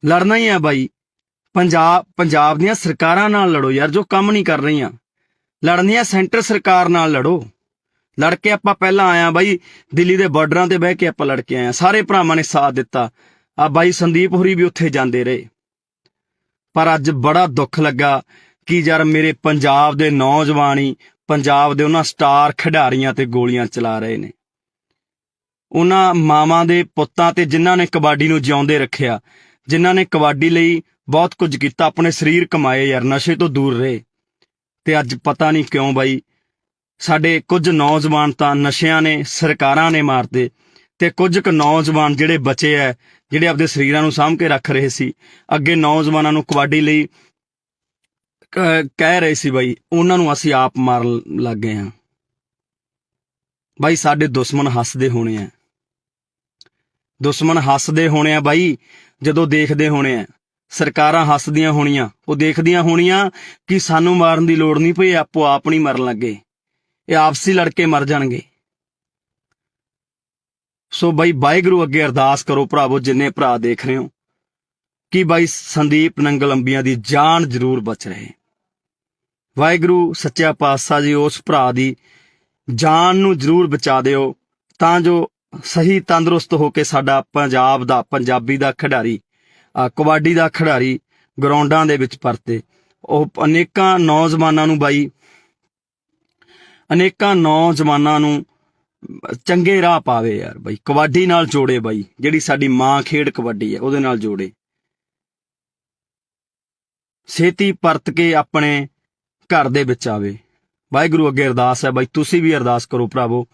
ਲੜਨਾ ਹੀ ਹੈ ਬਾਈ। ਪੰਜਾਬ ਦੀਆਂ ਸਰਕਾਰਾਂ ਨਾਲ ਲੜੋ ਯਾਰ, ਜੋ ਕੰਮ ਨਹੀਂ ਕਰ ਰਹੀਆਂ। ਲੜਨੀ ਹੈ ਸੈਂਟਰ ਸਰਕਾਰ ਨਾਲ ਲੜੋ। ਲੜ ਕੇ ਆਪਾਂ ਪਹਿਲਾਂ ਆਇਆ ਬਾਈ, ਦਿੱਲੀ ਦੇ ਬਾਰਡਰਾਂ ਤੇ ਬਹਿ ਕੇ ਆਪਾਂ ਲੜ ਕੇ ਆਏ। ਸਾਰੇ ਭਰਾਵਾਂ ਨੇ ਸਾਥ ਦਿੱਤਾ। ਆ ਬਾਈ ਸੰਦੀਪ ਹੋਰੀ ਵੀ ਉੱਥੇ ਜਾਂਦੇ ਰਹੇ। ਪਰ ਅੱਜ ਬੜਾ ਦੁੱਖ ਲੱਗਾ ਕਿ ਯਾਰ ਮੇਰੇ ਪੰਜਾਬ ਦੇ ਨੌਜਵਾਨ ਹੀ ਪੰਜਾਬ ਦੇ ਉਹਨਾਂ ਸਟਾਰ ਖਿਡਾਰੀਆਂ ਤੇ ਗੋਲੀਆਂ ਚਲਾ ਰਹੇ ਨੇ। ਉਹਨਾਂ ਮਾਵਾਂ ਦੇ ਪੁੱਤਾਂ ਤੇ ਜਿਨ੍ਹਾਂ ਨੇ ਕਬੱਡੀ ਨੂੰ ਜਿਉਂਦੇ ਰੱਖਿਆ, ਜਿਨ੍ਹਾਂ ਨੇ ਕਬੱਡੀ ਲਈ ਬਹੁਤ ਕੁਝ ਕੀਤਾ, ਆਪਣੇ ਸਰੀਰ ਕਮਾਏ ਯਾਰ, ਨਸ਼ੇ ਤੋਂ ਦੂਰ ਰਹੇ। ਤੇ ਅੱਜ ਪਤਾ ਨਹੀਂ ਕਿਉਂ ਬਾਈ ਸਾਡੇ ਕੁਝ ਨੌਜਵਾਨ ਤਾਂ ਨਸ਼ਿਆਂ ਨੇ, ਸਰਕਾਰਾਂ ਨੇ ਮਾਰਦੇ, ਤੇ ਕੁਝ ਕੁ ਨੌਜਵਾਨ ਜਿਹੜੇ ਬਚੇ ਐ, ਜਿਹੜੇ ਆਪਦੇ ਸਰੀਰਾਂ ਨੂੰ ਸਾਂਭ ਕੇ ਰੱਖ ਰਹੇ ਸੀ, ਅੱਗੇ ਨੌਜਵਾਨਾਂ ਨੂੰ ਕਬੱਡੀ ਲਈ ਕਹਿ ਰਹੇ ਸੀ ਬਾਈ, ਉਹਨਾਂ ਨੂੰ ਅਸੀਂ ਆਪ ਮਾਰਨ ਲੱਗ ਗਏ ਹਾਂ। ਬਾਈ ਸਾਡੇ ਦੁਸ਼ਮਣ ਹੱਸਦੇ ਹੋਣੇ ਆ, ਦੁਸ਼ਮਣ ਹੱਸਦੇ ਹੋਣੇ ਆ ਬਾਈ, ਜਦੋਂ ਦੇਖਦੇ ਹੋਣੇ ਆ। ਸਰਕਾਰਾਂ ਹੱਸਦੀਆਂ ਹੋਣੀਆਂ, ਉਹ ਦੇਖਦੀਆਂ ਹੋਣੀਆਂ ਕਿ ਸਾਨੂੰ ਮਾਰਨ ਦੀ ਲੋੜ ਨਹੀਂ ਪਈ, ਆਪੋ ਆਪ ਨਹੀਂ ਮਰਨ ਲੱਗੇ, ਇਹ ਆਪਸੀ ਲੜ ਕੇ ਮਰ ਜਾਣਗੇ। ਸੋ ਬਾਈ ਵਾਹਿਗੁਰੂ ਅੱਗੇ ਅਰਦਾਸ ਕਰੋ ਭਰਾਵੋ, ਜਿੰਨੇ ਭਰਾ ਦੇਖ ਰਹੇ ਹੋ, ਕਿ ਬਾਈ ਸੰਦੀਪ ਨੰਗਲ ਅੰਬੀਆਂ ਦੀ ਜਾਨ ਜ਼ਰੂਰ ਬਚ ਰਹੇ। ਵਾਹਿਗੁਰੂ ਸੱਚਾ ਪਾਤਸ਼ਾਹ ਜੀ ਉਸ ਭਰਾ ਦੀ ਜਾਨ ਨੂੰ ਜ਼ਰੂਰ ਬਚਾ ਦਿਓ, ਤਾਂ ਜੋ ਸਹੀ ਤੰਦਰੁਸਤ ਹੋ ਕੇ ਸਾਡਾ ਪੰਜਾਬ ਦਾ, ਪੰਜਾਬੀ ਦਾ ਖਿਡਾਰੀ, ਕਬੱਡੀ ਦਾ ਖਿਡਾਰੀ ਗਰਾਊਂਡਾਂ ਦੇ ਵਿੱਚ ਪਰਤੇ। ਉਹ ਅਨੇਕਾਂ ਨੌਜਵਾਨਾਂ ਨੂੰ ਬਾਈ, ਅਨੇਕਾਂ ਨੌਜਵਾਨਾਂ ਨੂੰ ਚੰਗੇ ਰਾਹ ਪਾਵੇ ਯਾਰ ਬਾਈ, ਕਬੱਡੀ ਨਾਲ ਜੋੜੇ ਬਾਈ, ਜਿਹੜੀ ਸਾਡੀ ਮਾਂ ਖੇਡ ਕਬੱਡੀ ਹੈ ਉਹਦੇ ਨਾਲ ਜੋੜੇ। ਛੇਤੀ ਪਰਤ ਕੇ ਆਪਣੇ ਘਰ ਦੇ ਵਿੱਚ ਆਵੇ। ਵਾਹਿਗੁਰੂ ਅੱਗੇ ਅਰਦਾਸ ਹੈ ਬਾਈ, ਤੁਸੀਂ ਵੀ ਅਰਦਾਸ ਕਰੋ ਭਰਾਵੋ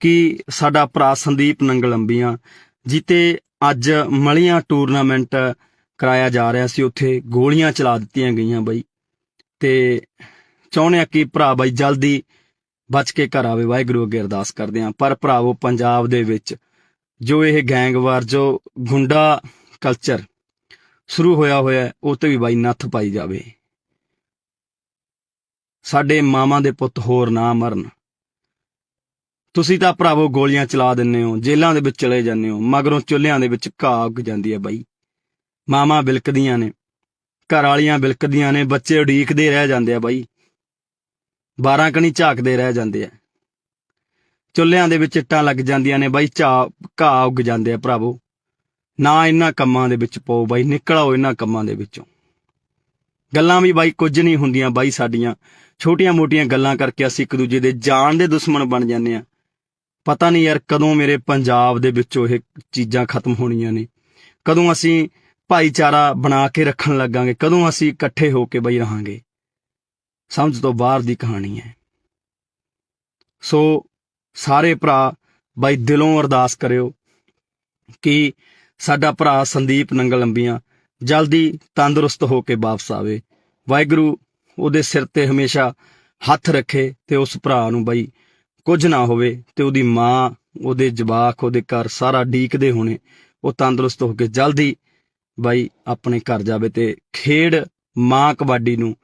ਕਿ ਸਾਡਾ ਭਰਾ ਸੰਦੀਪ ਨੰਗਲ ਅੰਬੀਆਂ ਜਿੱਤੇ ਅੱਜ ਮਲੀਆਂ ਟੂਰਨਾਮੈਂਟ ਕਰਾਇਆ ਜਾ ਰਿਹਾ ਸੀ, ਉੱਥੇ ਗੋਲੀਆਂ ਚਲਾ ਦਿੱਤੀਆਂ ਗਈਆਂ ਬਾਈ, ਤੇ ਚਾਹੁੰਦੇ ਆ ਕਿ ਭਰਾ ਬਾਈ ਜਲਦੀ ਬਚ ਕੇ ਘਰ ਆਵੇ। ਵਾਹਿਗੁਰੂ ਅੱਗੇ ਅਰਦਾਸ ਕਰਦੇ ਹਾਂ। ਪਰ ਭਰਾਵੋ ਪੰਜਾਬ ਦੇ ਵਿੱਚ ਜੋ ਇਹ ਗੈਂਗਵਾਰ, ਜੋ ਗੁੰਡਾ ਕਲਚਰ ਸ਼ੁਰੂ ਹੋਇਆ ਉਹ ਤੇ ਵੀ ਬਾਈ ਨੱਥ ਪਾਈ ਜਾਵੇ। ਸਾਡੇ ਮਾਵਾਂ ਦੇ ਪੁੱਤ ਹੋਰ ਨਾ ਮਰਨ। ਤੁਸੀਂ ਤਾਂ ਭਰਾਵੋ ਗੋਲੀਆਂ ਚਲਾ ਦਿੰਦੇ ਹੋ, ਜੇਲ੍ਹਾਂ ਦੇ ਵਿੱਚ ਚਲੇ ਜਾਂਦੇ ਹੋ, ਮਗਰੋਂ ਚੁੱਲ੍ਹਿਆਂ ਦੇ ਵਿੱਚ ਘਾਹ ਉੱਗ ਜਾਂਦੀ ਹੈ ਬਾਈ। ਮਾਵਾਂ ਬਿਲਕਦੀਆਂ ਨੇ, ਘਰ ਵਾਲੀਆਂ ਬਿਲਕਦੀਆਂ ਨੇ, ਬੱਚੇ ਉਡੀਕਦੇ ਰਹਿ ਜਾਂਦੇ ਆ ਬਾਈ, 12 ਕਣੀ ਝਾਕਦੇ ਰਹਿ ਜਾਂਦੇ ਆ, ਚੁੱਲ੍ਹਿਆਂ ਦੇ ਵਿੱਚ ਇੱਟਾਂ ਲੱਗ ਜਾਂਦੀਆਂ ਨੇ ਬਾਈ, ਘਾਹ ਉੱਗ ਜਾਂਦੇ ਆ। ਭਰਾਵੋ ਨਾ ਇਹਨਾਂ ਕੰਮਾਂ ਦੇ ਵਿੱਚ ਪਾਓ ਬਾਈ, ਨਿਕਲ ਆਓ ਇਹਨਾਂ ਕੰਮਾਂ ਦੇ ਵਿੱਚੋਂ। ਗੱਲਾਂ ਵੀ ਬਾਈ ਕੁਝ ਨਹੀਂ ਹੁੰਦੀਆਂ ਬਾਈ, ਸਾਡੀਆਂ ਛੋਟੀਆਂ ਮੋਟੀਆਂ ਗੱਲਾਂ ਕਰਕੇ ਅਸੀਂ ਇੱਕ ਦੂਜੇ ਦੇ ਜਾਨ ਦੇ ਦੁਸ਼ਮਣ ਬਣ ਜਾਂਦੇ ਆ। ਪਤਾ ਨਹੀਂ ਯਾਰ ਕਦੋਂ ਮੇਰੇ ਪੰਜਾਬ ਦੇ ਵਿੱਚੋਂ ਇਹ ਚੀਜ਼ਾਂ ਖਤਮ ਹੋਣੀਆਂ ਨੇ, ਕਦੋਂ ਅਸੀਂ ਭਾਈਚਾਰਾ ਬਣਾ ਕੇ ਰੱਖਣ ਲੱਗਾਂਗੇ, ਕਦੋਂ ਅਸੀਂ ਇਕੱਠੇ ਹੋ ਕੇ ਬਾਈ ਰਹਾਂਗੇ। ਸਮਝ ਤੋਂ ਬਾਹਰ ਦੀ ਕਹਾਣੀ ਹੈ। ਸੋ ਸਾਰੇ ਭਰਾ ਬਾਈ ਦਿਲੋਂ ਅਰਦਾਸ ਕਰਿਓ ਕਿ ਸਾਡਾ ਭਰਾ ਸੰਦੀਪ ਨੰਗਲ ਅੰਬੀਆਂ ਜਲਦੀ ਤੰਦਰੁਸਤ ਹੋ ਕੇ ਵਾਪਸ ਆਵੇ। ਵਾਹਿਗੁਰੂ ਉਹਦੇ ਸਿਰ ਤੇ ਹਮੇਸ਼ਾ ਹੱਥ ਰੱਖੇ ਤੇ ਉਸ ਭਰਾ ਨੂੰ ਬਾਈ ਕੁਝ ਨਾ ਹੋਵੇ, ਤੇ ਉਹਦੀ ਮਾਂ, ਉਹਦੇ ਜਵਾਕ, ਉਹਦੇ ਘਰ ਸਾਰਾ ਡੀਕਦੇ ਹੋਣੇ, ਉਹ ਤੰਦਰੁਸਤ ਹੋ ਕੇ ਜਲਦੀ ਬਾਈ ਆਪਣੇ ਘਰ ਜਾਵੇ ਤੇ ਖੇਡ ਮਾਂ ਕਬੱਡੀ ਨੂੰ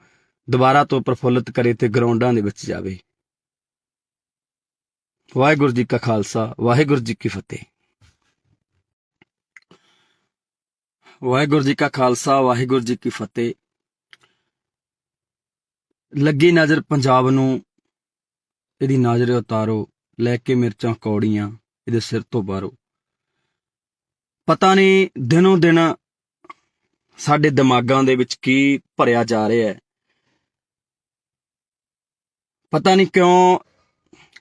ਦੁਬਾਰਾ ਤੋਂ ਪ੍ਰਫੁੱਲਿਤ ਕਰੇ ਤੇ ਗਰਾਊਂਡਾਂ ਦੇ ਵਿੱਚ ਜਾਵੇ। ਵਾਹਿਗੁਰੂ ਜੀ ਕਾ ਖਾਲਸਾ, ਵਾਹਿਗੁਰੂ ਜੀ ਕੀ ਫਤਿਹ। ਵਾਹਿਗੁਰੂ ਜੀ ਕਾ ਖਾਲਸਾ, ਵਾਹਿਗੁਰੂ ਜੀ ਕੀ ਫਤਿਹ। ਲੱਗੀ ਨਜ਼ਰ ਪੰਜਾਬ ਨੂੰ, ਇਹਦੀ ਨਜ਼ਰ ਉਤਾਰੋ, ਲੈ ਕੇ ਮਿਰਚਾਂ ਕੌੜੀਆਂ ਇਹਦੇ ਸਿਰ ਤੋਂ ਬਾਹਰੋ। ਪਤਾ ਨਹੀਂ ਦਿਨੋਂ ਦਿਨ ਸਾਡੇ ਦਿਮਾਗਾਂ ਦੇ ਵਿੱਚ ਕੀ ਭਰਿਆ ਜਾ ਰਿਹਾ ਹੈ। ਪਤਾ ਨਹੀਂ ਕਿਉਂ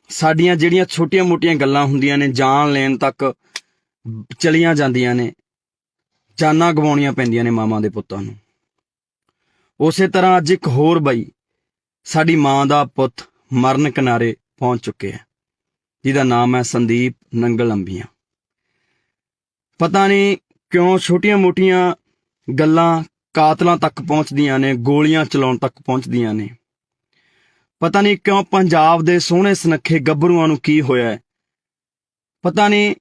ਸਾਡੀਆਂ ਜਿਹੜੀਆਂ ਛੋਟੀਆਂ ਮੋਟੀਆਂ ਗੱਲਾਂ ਹੁੰਦੀਆਂ ਨੇ, ਜਾਨ ਲੈਣ ਤੱਕ ਚਲੀਆਂ ਜਾਂਦੀਆਂ ਨੇ। ਜਾਨਾਂ ਗਵਾਉਣੀਆਂ ਪੈਂਦੀਆਂ ਨੇ ਮਾਵਾਂ ਦੇ ਪੁੱਤਾਂ ਨੂੰ। ਉਸੇ ਤਰ੍ਹਾਂ ਅੱਜ ਇੱਕ ਹੋਰ ਬਾਈ ਸਾਡੀ ਮਾਂ ਦਾ ਪੁੱਤ ਮਰਨ ਕਿਨਾਰੇ ਪਹੁੰਚ ਚੁੱਕਿਆ, ਜਿਹਦਾ ਨਾਮ ਹੈ ਸੰਦੀਪ ਨੰਗਲ ਅੰਬੀਆਂ। ਪਤਾ ਨਹੀਂ ਕਿਉਂ ਛੋਟੀਆਂ-ਮੋਟੀਆਂ ਗੱਲਾਂ ਕਾਤਲਾਂ ਤੱਕ ਪਹੁੰਚਦੀਆਂ ਨੇ, ਗੋਲੀਆਂ ਚਲਾਉਣ ਤੱਕ ਪਹੁੰਚਦੀਆਂ ਨੇ। ਪਤਾ ਨਹੀਂ ਕਿਉਂ ਪੰਜਾਬ ਦੇ ਸੋਹਣੇ ਸੁਨੱਖੇ ਗੱਭਰੂਆਂ ਨੂੰ ਕੀ ਹੋਇਆ ਹੈ। ਪਤਾ ਨਹੀਂ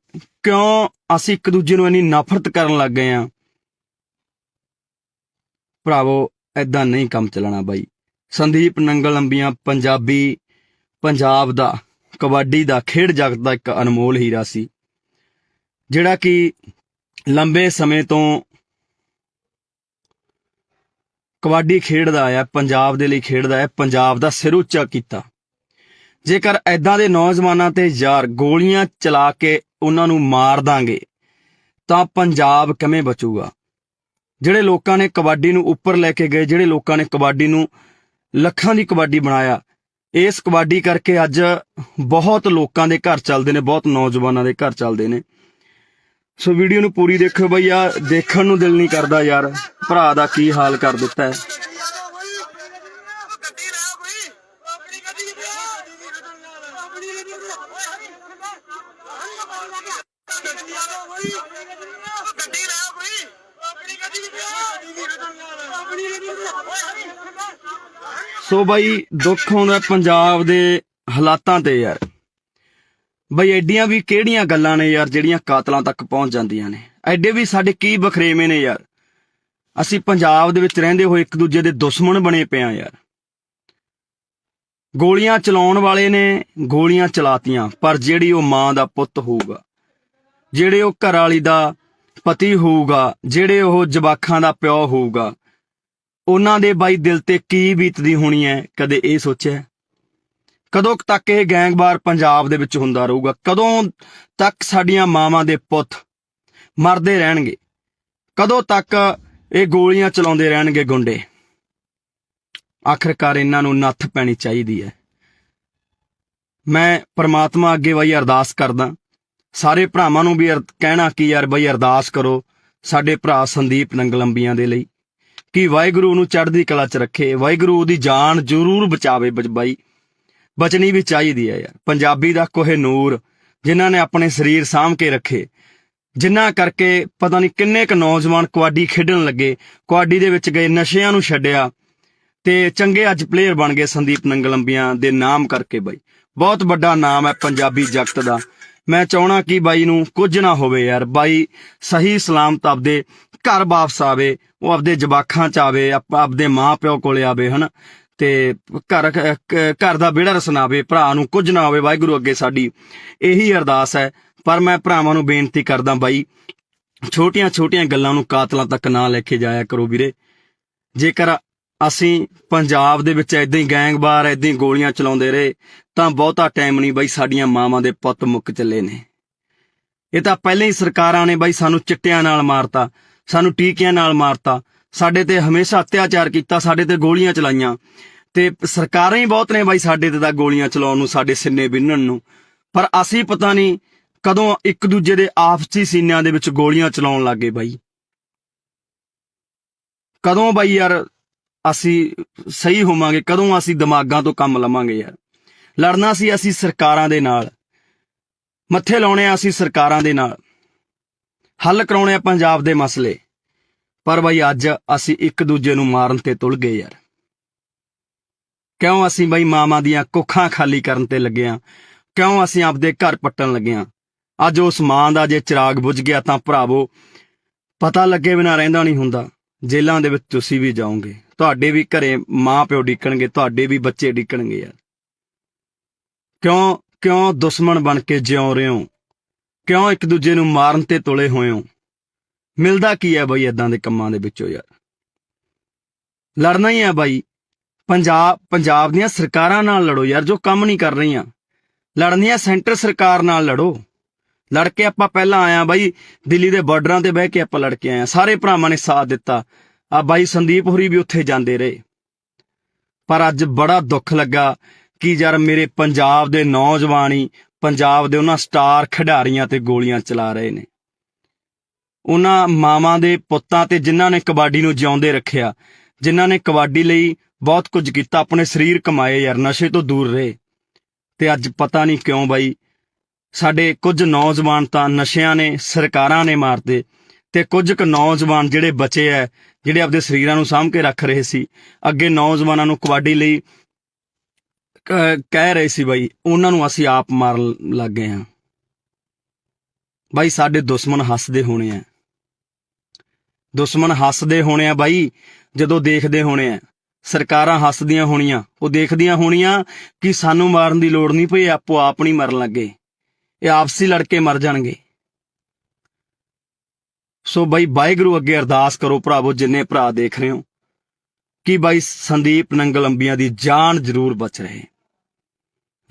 ਕਿਉਂ ਅਸੀਂ ਇੱਕ ਦੂਜੇ ਨੂੰ ਇੰਨੀ ਨਫ਼ਰਤ ਕਰਨ ਲੱਗ ਗਏ ਹਾਂ। ਭਰਾਵੋ, ਏਦਾਂ ਨਹੀਂ ਕੰਮ ਚੱਲਣਾ ਬਾਈ। ਸੰਦੀਪ ਨੰਗਲ ਅੰਬੀਆਂ ਪੰਜਾਬ ਦਾ ਕਬੱਡੀ ਦਾ ਖੇਡ ਜਗਤ ਦਾ ਇੱਕ ਅਨਮੋਲ ਹੀਰਾ ਸੀ, ਜਿਹੜਾ ਕਿ ਲੰਬੇ ਸਮੇਂ ਤੋਂ ਕਬੱਡੀ ਖੇਡਦਾ ਆਇਆ, ਪੰਜਾਬ ਦੇ ਲਈ ਖੇਡਦਾ ਹੈ, ਪੰਜਾਬ ਦਾ ਸਿਰ ਉੱਚਾ ਕੀਤਾ। ਜੇਕਰ ਐਦਾਂ ਦੇ ਨੌਜਵਾਨਾਂ ਤੇ ਯਾਰ ਗੋਲੀਆਂ ਚਲਾ ਕੇ ਉਹਨਾਂ ਨੂੰ ਮਾਰ ਦਾਂਗੇ ਤਾਂ ਪੰਜਾਬ ਕਿਵੇਂ ਬਚੂਗਾ? ਜਿਹੜੇ ਲੋਕਾਂ ਨੇ ਕਬੱਡੀ ਨੂੰ ਉੱਪਰ ਲੈ ਕੇ ਗਏ, ਜਿਹੜੇ ਲੋਕਾਂ ਨੇ ਕਬੱਡੀ ਨੂੰ ਲੱਖਾਂ ਦੀ ਕਬੱਡੀ ਬਣਾਇਆ, ਇਸ ਕਬੱਡੀ ਕਰਕੇ ਅੱਜ ਬਹੁਤ ਲੋਕਾਂ ਦੇ ਘਰ ਚੱਲਦੇ ਨੇ, ਬਹੁਤ ਨੌਜਵਾਨਾਂ ਦੇ ਘਰ ਚੱਲਦੇ ਨੇ। ਸੋ ਵੀਡੀਓ ਨੂੰ ਪੂਰੀ ਦੇਖਿਓ ਬਈ, ਆ ਦੇਖਣ ਨੂੰ ਦਿਲ ਨਹੀਂ ਕਰਦਾ ਯਾਰ, ਭਰਾ ਦਾ ਕੀ ਹਾਲ ਕਰ ਦਿੱਤਾ ਹੈ। ਸੋ ਬਾਈ ਦੁੱਖ ਆਉਂਦਾ ਪੰਜਾਬ ਦੇ ਹਾਲਾਤਾਂ ਤੇ ਯਾਰ। ਬਈ ਐਡੀਆਂ ਵੀ ਕਿਹੜੀਆਂ ਗੱਲਾਂ ਨੇ ਯਾਰ ਜਿਹੜੀਆਂ ਕਾਤਲਾਂ ਤੱਕ ਪਹੁੰਚ ਜਾਂਦੀਆਂ ਨੇ? ਐਡੇ ਵੀ ਸਾਡੇ ਕੀ ਬਖਰੇਵੇਂ ਨੇ ਯਾਰ? ਅਸੀਂ ਪੰਜਾਬ ਦੇ ਵਿੱਚ ਰਹਿੰਦੇ ਹੋਏ ਇੱਕ ਦੂਜੇ ਦੇ ਦੁਸ਼ਮਣ ਬਣੇ ਪਏ ਆ ਯਾਰ। ਗੋਲੀਆਂ ਚਲਾਉਣ ਵਾਲੇ ਨੇ ਗੋਲੀਆਂ ਚਲਾਤੀਆਂ, ਪਰ ਜਿਹੜੀ ਉਹ ਮਾਂ ਦਾ ਪੁੱਤ ਹੋਊਗਾ, ਜਿਹੜੇ ਉਹ ਘਰ ਵਾਲੀ ਦਾ ਪਤੀ ਹੋਊਗਾ, ਜਿਹੜੇ ਉਹ ਜਵਾਕਾਂ ਦਾ ਪਿਓ ਹੋਊਗਾ, ਉਹਨਾਂ ਦੇ ਬਾਈ ਦਿਲ ਤੇ ਕੀ ਬੀਤਦੀ ਹੋਣੀ ਹੈ? ਕਦੇ ਇਹ ਸੋਚਿਆ? ਕਦੋਂ ਤੱਕ ਇਹ ਗੈਂਗਵਾਰ ਪੰਜਾਬ ਦੇ ਵਿੱਚ ਹੁੰਦਾ ਰਹੂਗਾ? ਕਦੋਂ ਤੱਕ ਸਾਡੀਆਂ ਮਾਵਾਂ ਦੇ ਪੁੱਤ ਮਰਦੇ ਰਹਿਣਗੇ? ਕਦੋਂ ਤੱਕ ਇਹ ਗੋਲੀਆਂ ਚਲਾਉਂਦੇ ਰਹਿਣਗੇ ਗੁੰਡੇ? ਆਖਰਕਾਰ ਇਹਨਾਂ ਨੂੰ ਨੱਥ ਪੈਣੀ ਚਾਹੀਦੀ ਹੈ। ਮੈਂ ਪ੍ਰਮਾਤਮਾ ਅੱਗੇ ਬਈ ਅਰਦਾਸ ਕਰਦਾ, ਸਾਰੇ ਭਰਾਵਾਂ ਨੂੰ ਵੀ ਕਹਿਣਾ ਕਿ ਯਾਰ ਬਈ ਅਰਦਾਸ ਕਰੋ ਸਾਡੇ ਭਰਾ ਸੰਦੀਪ ਨੰਗਲ ਅੰਬੀਆਂ ਦੇ ਲਈ, ਕਿ ਵਾਹਿਗੁਰੂ ਨੂੰ ਚੜ੍ਹਦੀ ਕਲਾ 'ਚ ਰੱਖੇ, ਵਾਹਿਗੁਰੂ ਉਹਦੀ ਜਾਨ ਜ਼ਰੂਰ ਬਚਾਵੇ। ਬਾਈ ਬਚਣੀ ਵੀ ਚਾਹੀਦੀ ਹੈ ਯਾਰ। ਪੰਜਾਬੀ ਦਾ ਕੋਹਿਨੂਰ ਜਿਨ੍ਹਾਂ ਨੇ ਆਪਣੇ ਸਰੀਰ ਸਾਂਭ ਕੇ ਰੱਖੇ, ਜਿਨ੍ਹਾਂ ਕਰਕੇ ਪਤਾ ਨਹੀਂ ਕਿੰਨੇ ਕੁ ਨੌਜਵਾਨ ਕਬੱਡੀ ਖੇਡਣ ਲੱਗੇ, ਕਬੱਡੀ ਦੇ ਵਿੱਚ ਗਏ, ਨਸ਼ਿਆਂ ਨੂੰ ਛੱਡਿਆ ਤੇ ਚੰਗੇ ਅੱਜ ਪਲੇਅਰ ਬਣ ਗਏ ਸੰਦੀਪ ਨੰਗਲ ਅੰਬੀਆਂ ਦੇ ਨਾਮ ਕਰਕੇ। ਬਾਈ ਬਹੁਤ ਵੱਡਾ ਨਾਮ ਹੈ ਪੰਜਾਬੀ ਜਗਤ ਦਾ। ਮੈਂ ਚਾਹਣਾ ਕਿ ਬਾਈ ਨੂੰ ਕੁਝ ਨਾ ਹੋਵੇ ਯਾਰ। ਬਾਈ ਸਹੀ ਸਲਾਮਤ ਆਪਦੇ ਘਰ ਵਾਪਸ ਆਵੇ, ਉਹ ਆਪਦੇ ਜਵਾਕਾਂ 'ਚ ਆਵੇ, ਆਪਦੇ ਮਾਂ ਪਿਓ ਕੋਲੇ ਆਵੇ, ਹਨਾ, ਤੇ ਘਰ ਦਾ ਵਿਹੜਾ ਰਸਨਾਵੇ, ਭਰਾ ਨੂੰ ਕੁਝ ਨਾ ਹੋਵੇ। ਵਾਹਿਗੁਰੂ ਅੱਗੇ ਸਾਡੀ ਇਹੀ ਅਰਦਾਸ ਹੈ। ਪਰ ਮੈਂ ਭਰਾਵਾਂ ਨੂੰ ਬੇਨਤੀ ਕਰਦਾ ਬਾਈ, ਛੋਟੀਆਂ ਗੱਲਾਂ ਨੂੰ ਕਾਤਲਾਂ ਤੱਕ ਨਾ ਲੈ ਕੇ ਜਾਇਆ ਕਰੋ ਵੀਰੇ। ਜੇਕਰ ਅਸੀਂ ਪੰਜਾਬ ਦੇ ਵਿੱਚ ਏਦਾਂ ਹੀ ਗੈਂਗਵਾਰ ਏਦਾਂ ਹੀ ਗੋਲੀਆਂ ਚਲਾਉਂਦੇ ਰਹੇ ਤਾਂ ਬਹੁਤਾ ਟਾਈਮ ਨਹੀਂ ਬਾਈ, ਸਾਡੀਆਂ ਮਾਵਾਂ ਦੇ ਪੁੱਤ ਮੁੱਕ ਚੱਲੇ ਨੇ। ਇਹ ਤਾਂ ਪਹਿਲਾਂ ਹੀ ਸਰਕਾਰਾਂ ਨੇ ਬਾਈ ਸਾਨੂੰ ਚਿੱਟਿਆਂ ਨਾਲ ਮਾਰਤਾ, ਸਾਨੂੰ ਟੀਕਿਆਂ ਨਾਲ ਮਾਰਤਾ, ਸਾਡੇ ਤੇ ਹਮੇਸ਼ਾ ਅਤਿਆਚਾਰ ਕੀਤਾ, ਸਾਡੇ ਤੇ ਗੋਲੀਆਂ ਚਲਾਈਆਂ, ਤੇ ਸਰਕਾਰਾਂ ਹੀ ਬਹੁਤ ਨੇ ਬਾਈ ਸਾਡੇ ਤੇ ਤਾਂ ਗੋਲੀਆਂ ਚਲਾਉਣ ਨੂੰ, ਸਾਡੇ ਸਿੰਨੇ ਬਿੰਨਣ ਨੂੰ। ਪਰ ਅਸੀਂ ਪਤਾ ਨਹੀਂ ਕਦੋਂ ਇੱਕ ਦੂਜੇ ਦੇ ਆਪਸੀ ਸੀਨਿਆਂ ਦੇ ਵਿੱਚ ਗੋਲੀਆਂ ਚਲਾਉਣ ਲੱਗ ਗਏ ਬਾਈ। ਕਦੋਂ ਬਾਈ ਯਾਰ ਅਸੀਂ ਸਹੀ ਹੋਵਾਂਗੇ? ਕਦੋਂ ਅਸੀਂ ਦਿਮਾਗਾਂ ਤੋਂ ਕੰਮ ਲਵਾਂਗੇ ਯਾਰ? ਲੜਨਾ ਸੀ ਅਸੀਂ ਸਰਕਾਰਾਂ ਦੇ ਨਾਲ, ਮੱਥੇ ਲਾਉਣੇ ਆ ਅਸੀਂ ਸਰਕਾਰਾਂ ਦੇ ਨਾਲ, ਹੱਲ ਕਰਾਉਣੇ ਆ ਪੰਜਾਬ ਦੇ ਮਸਲੇ। ਪਰ ਬਾਈ ਅੱਜ ਅਸੀਂ ਇੱਕ ਦੂਜੇ ਨੂੰ ਮਾਰਨ ਤੇ ਤੁਲ ਗਏ ਯਾਰ। ਕਿਉਂ ਅਸੀਂ ਬਾਈ ਮਾਵਾਂ ਦੀਆਂ ਕੁੱਖਾਂ ਖਾਲੀ ਕਰਨ ਤੇ ਲੱਗੇ ਆ? ਕਿਉਂ ਅਸੀਂ ਆਪਦੇ ਘਰ ਪੱਟਣ ਲੱਗੇ ਆ? ਅੱਜ ਉਸ ਮਾਂ ਦਾ ਜੇ ਚਿਰਾਗ ਬੁਝ ਗਿਆ ਤਾਂ ਭਰਾਵੋ ਪਤਾ ਲੱਗੇ ਬਿਨਾਂ ਰਹਿੰਦਾ ਨਹੀਂ ਹੁੰਦਾ। ਜੇਲ੍ਹਾਂ ਦੇ ਵਿੱਚ ਤੁਸੀਂ ਵੀ ਜਾਓਗੇ, ਤੁਹਾਡੇ ਵੀ ਘਰੇ ਮਾਂ ਪਿਓ ਡਿੱਕਣਗੇ, ਤੁਹਾਡੇ ਵੀ ਬੱਚੇ ਡਿੱਕਣਗੇ ਯਾਰ। ਕਿਉਂ ਦੁਸ਼ਮਣ ਬਣ ਕੇ ਜਿਉਂ ਰਹੇ ਹੋ? ਕਿਉਂ ਇੱਕ ਦੂਜੇ ਨੂੰ ਮਾਰਨ ਤੇ ਤੁਲੇ ਹੋਏ ਹੋ? ਮਿਲਦਾ ਕੀ ਹੈ ਬਾਈ ਏਦਾਂ ਦੇ ਕੰਮਾਂ ਦੇ ਵਿੱਚੋਂ ਯਾਰ? ਲੜਨਾ ਹੀ ਹੈ ਬਾਈ। ਪੰਜਾਬ ਦੀਆਂ ਸਰਕਾਰਾਂ ਨਾਲ ਲੜੋ ਯਾਰ, ਜੋ ਕੰਮ ਨਹੀਂ ਕਰ ਰਹੀਆਂ। ਲੜਨੀ ਹੈ ਸੈਂਟਰ ਸਰਕਾਰ ਨਾਲ ਲੜੋ। ਲੜ ਕੇ ਆਪਾਂ ਪਹਿਲਾਂ ਆਇਆ ਬਾਈ, ਦਿੱਲੀ ਦੇ ਬਾਰਡਰਾਂ ਤੇ ਬਹਿ ਕੇ ਆਪਾਂ ਲੜ ਕੇ ਆਏ, ਸਾਰੇ ਭਰਾਵਾਂ ਨੇ ਸਾਥ ਦਿੱਤਾ। ਆ ਬਾਈ ਸੰਦੀਪ ਹੋਰੀ ਵੀ ਉੱਥੇ ਜਾਂਦੇ ਰਹੇ। ਪਰ ਅੱਜ ਬੜਾ ਦੁੱਖ ਲੱਗਾ ਕਿ ਯਾਰ ਮੇਰੇ ਪੰਜਾਬ ਦੇ ਨੌਜਵਾਨ ਹੀ ਪੰਜਾਬ ਦੇ ਉਹਨਾਂ ਸਟਾਰ ਖਿਡਾਰੀਆਂ ਤੇ ਗੋਲੀਆਂ ਚਲਾ ਰਹੇ ਨੇ। ਉਹਨਾਂ ਮਾਵਾਂ ਦੇ ਪੁੱਤਾਂ ਤੇ ਜਿਨ੍ਹਾਂ ਨੇ ਕਬੱਡੀ ਨੂੰ ਜਿਉਂਦੇ ਰੱਖਿਆ, ਜਿਨ੍ਹਾਂ ਨੇ ਕਬੱਡੀ ਲਈ ਬਹੁਤ ਕੁਝ ਕੀਤਾ, ਆਪਣੇ ਸਰੀਰ ਕਮਾਏ ਯਾਰ, ਨਸ਼ੇ ਤੋਂ ਦੂਰ ਰਹੇ। ਤੇ ਅੱਜ ਪਤਾ ਨਹੀਂ ਕਿਉਂ ਬਾਈ ਸਾਡੇ ਕੁਝ ਨੌਜਵਾਨ ਤਾਂ ਨਸ਼ਿਆਂ ਨੇ, ਸਰਕਾਰਾਂ ਨੇ ਮਾਰਦੇ, ਤੇ ਕੁਝ ਕੁ ਨੌਜਵਾਨ ਜਿਹੜੇ ਬਚੇ ਐ, ਜਿਹੜੇ ਆਪਦੇ ਸਰੀਰਾਂ ਨੂੰ ਸਾਂਭ ਕੇ ਰੱਖ ਰਹੇ ਸੀ, ਅੱਗੇ ਨੌਜਵਾਨਾਂ ਨੂੰ ਕਬੱਡੀ ਲਈ ਕਹਿ ਰਹੇ ਸੀ ਬਾਈ, ਉਹਨਾਂ ਨੂੰ ਅਸੀਂ ਆਪ ਮਾਰਨ ਲੱਗ ਗਏ ਹਾਂ। ਬਾਈ ਸਾਡੇ ਦੁਸ਼ਮਣ ਹੱਸਦੇ ਹੋਣੇ ਆ, ਦੁਸ਼ਮਣ ਹੱਸਦੇ ਹੋਣੇ ਆ ਬਾਈ, ਜਦੋਂ ਦੇਖਦੇ ਹੋਣੇ ਆ। ਸਰਕਾਰਾਂ ਹੱਸਦੀਆਂ ਹੋਣੀਆਂ, ਉਹ ਦੇਖਦੀਆਂ ਹੋਣੀਆਂ ਕਿ ਸਾਨੂੰ ਮਾਰਨ ਦੀ ਲੋੜ ਨਹੀਂ ਪਈ, ਆਪੋ ਆਪ ਨਹੀਂ ਮਰਨ ਲੱਗੇ, ਇਹ ਆਪਸੀ ਲੜ ਕੇ ਮਰ ਜਾਣਗੇ। ਸੋ ਬਾਈ ਵਾਹਿਗੁਰੂ ਅੱਗੇ ਅਰਦਾਸ ਕਰੋ ਭਰਾਵੋ, ਜਿੰਨੇ ਭਰਾ ਦੇਖ ਰਹੇ ਹੋ, ਕਿ ਬਾਈ ਸੰਦੀਪ ਨੰਗਲ ਅੰਬੀਆਂ ਦੀ ਜਾਨ ਜ਼ਰੂਰ ਬਚ ਰਹੇ।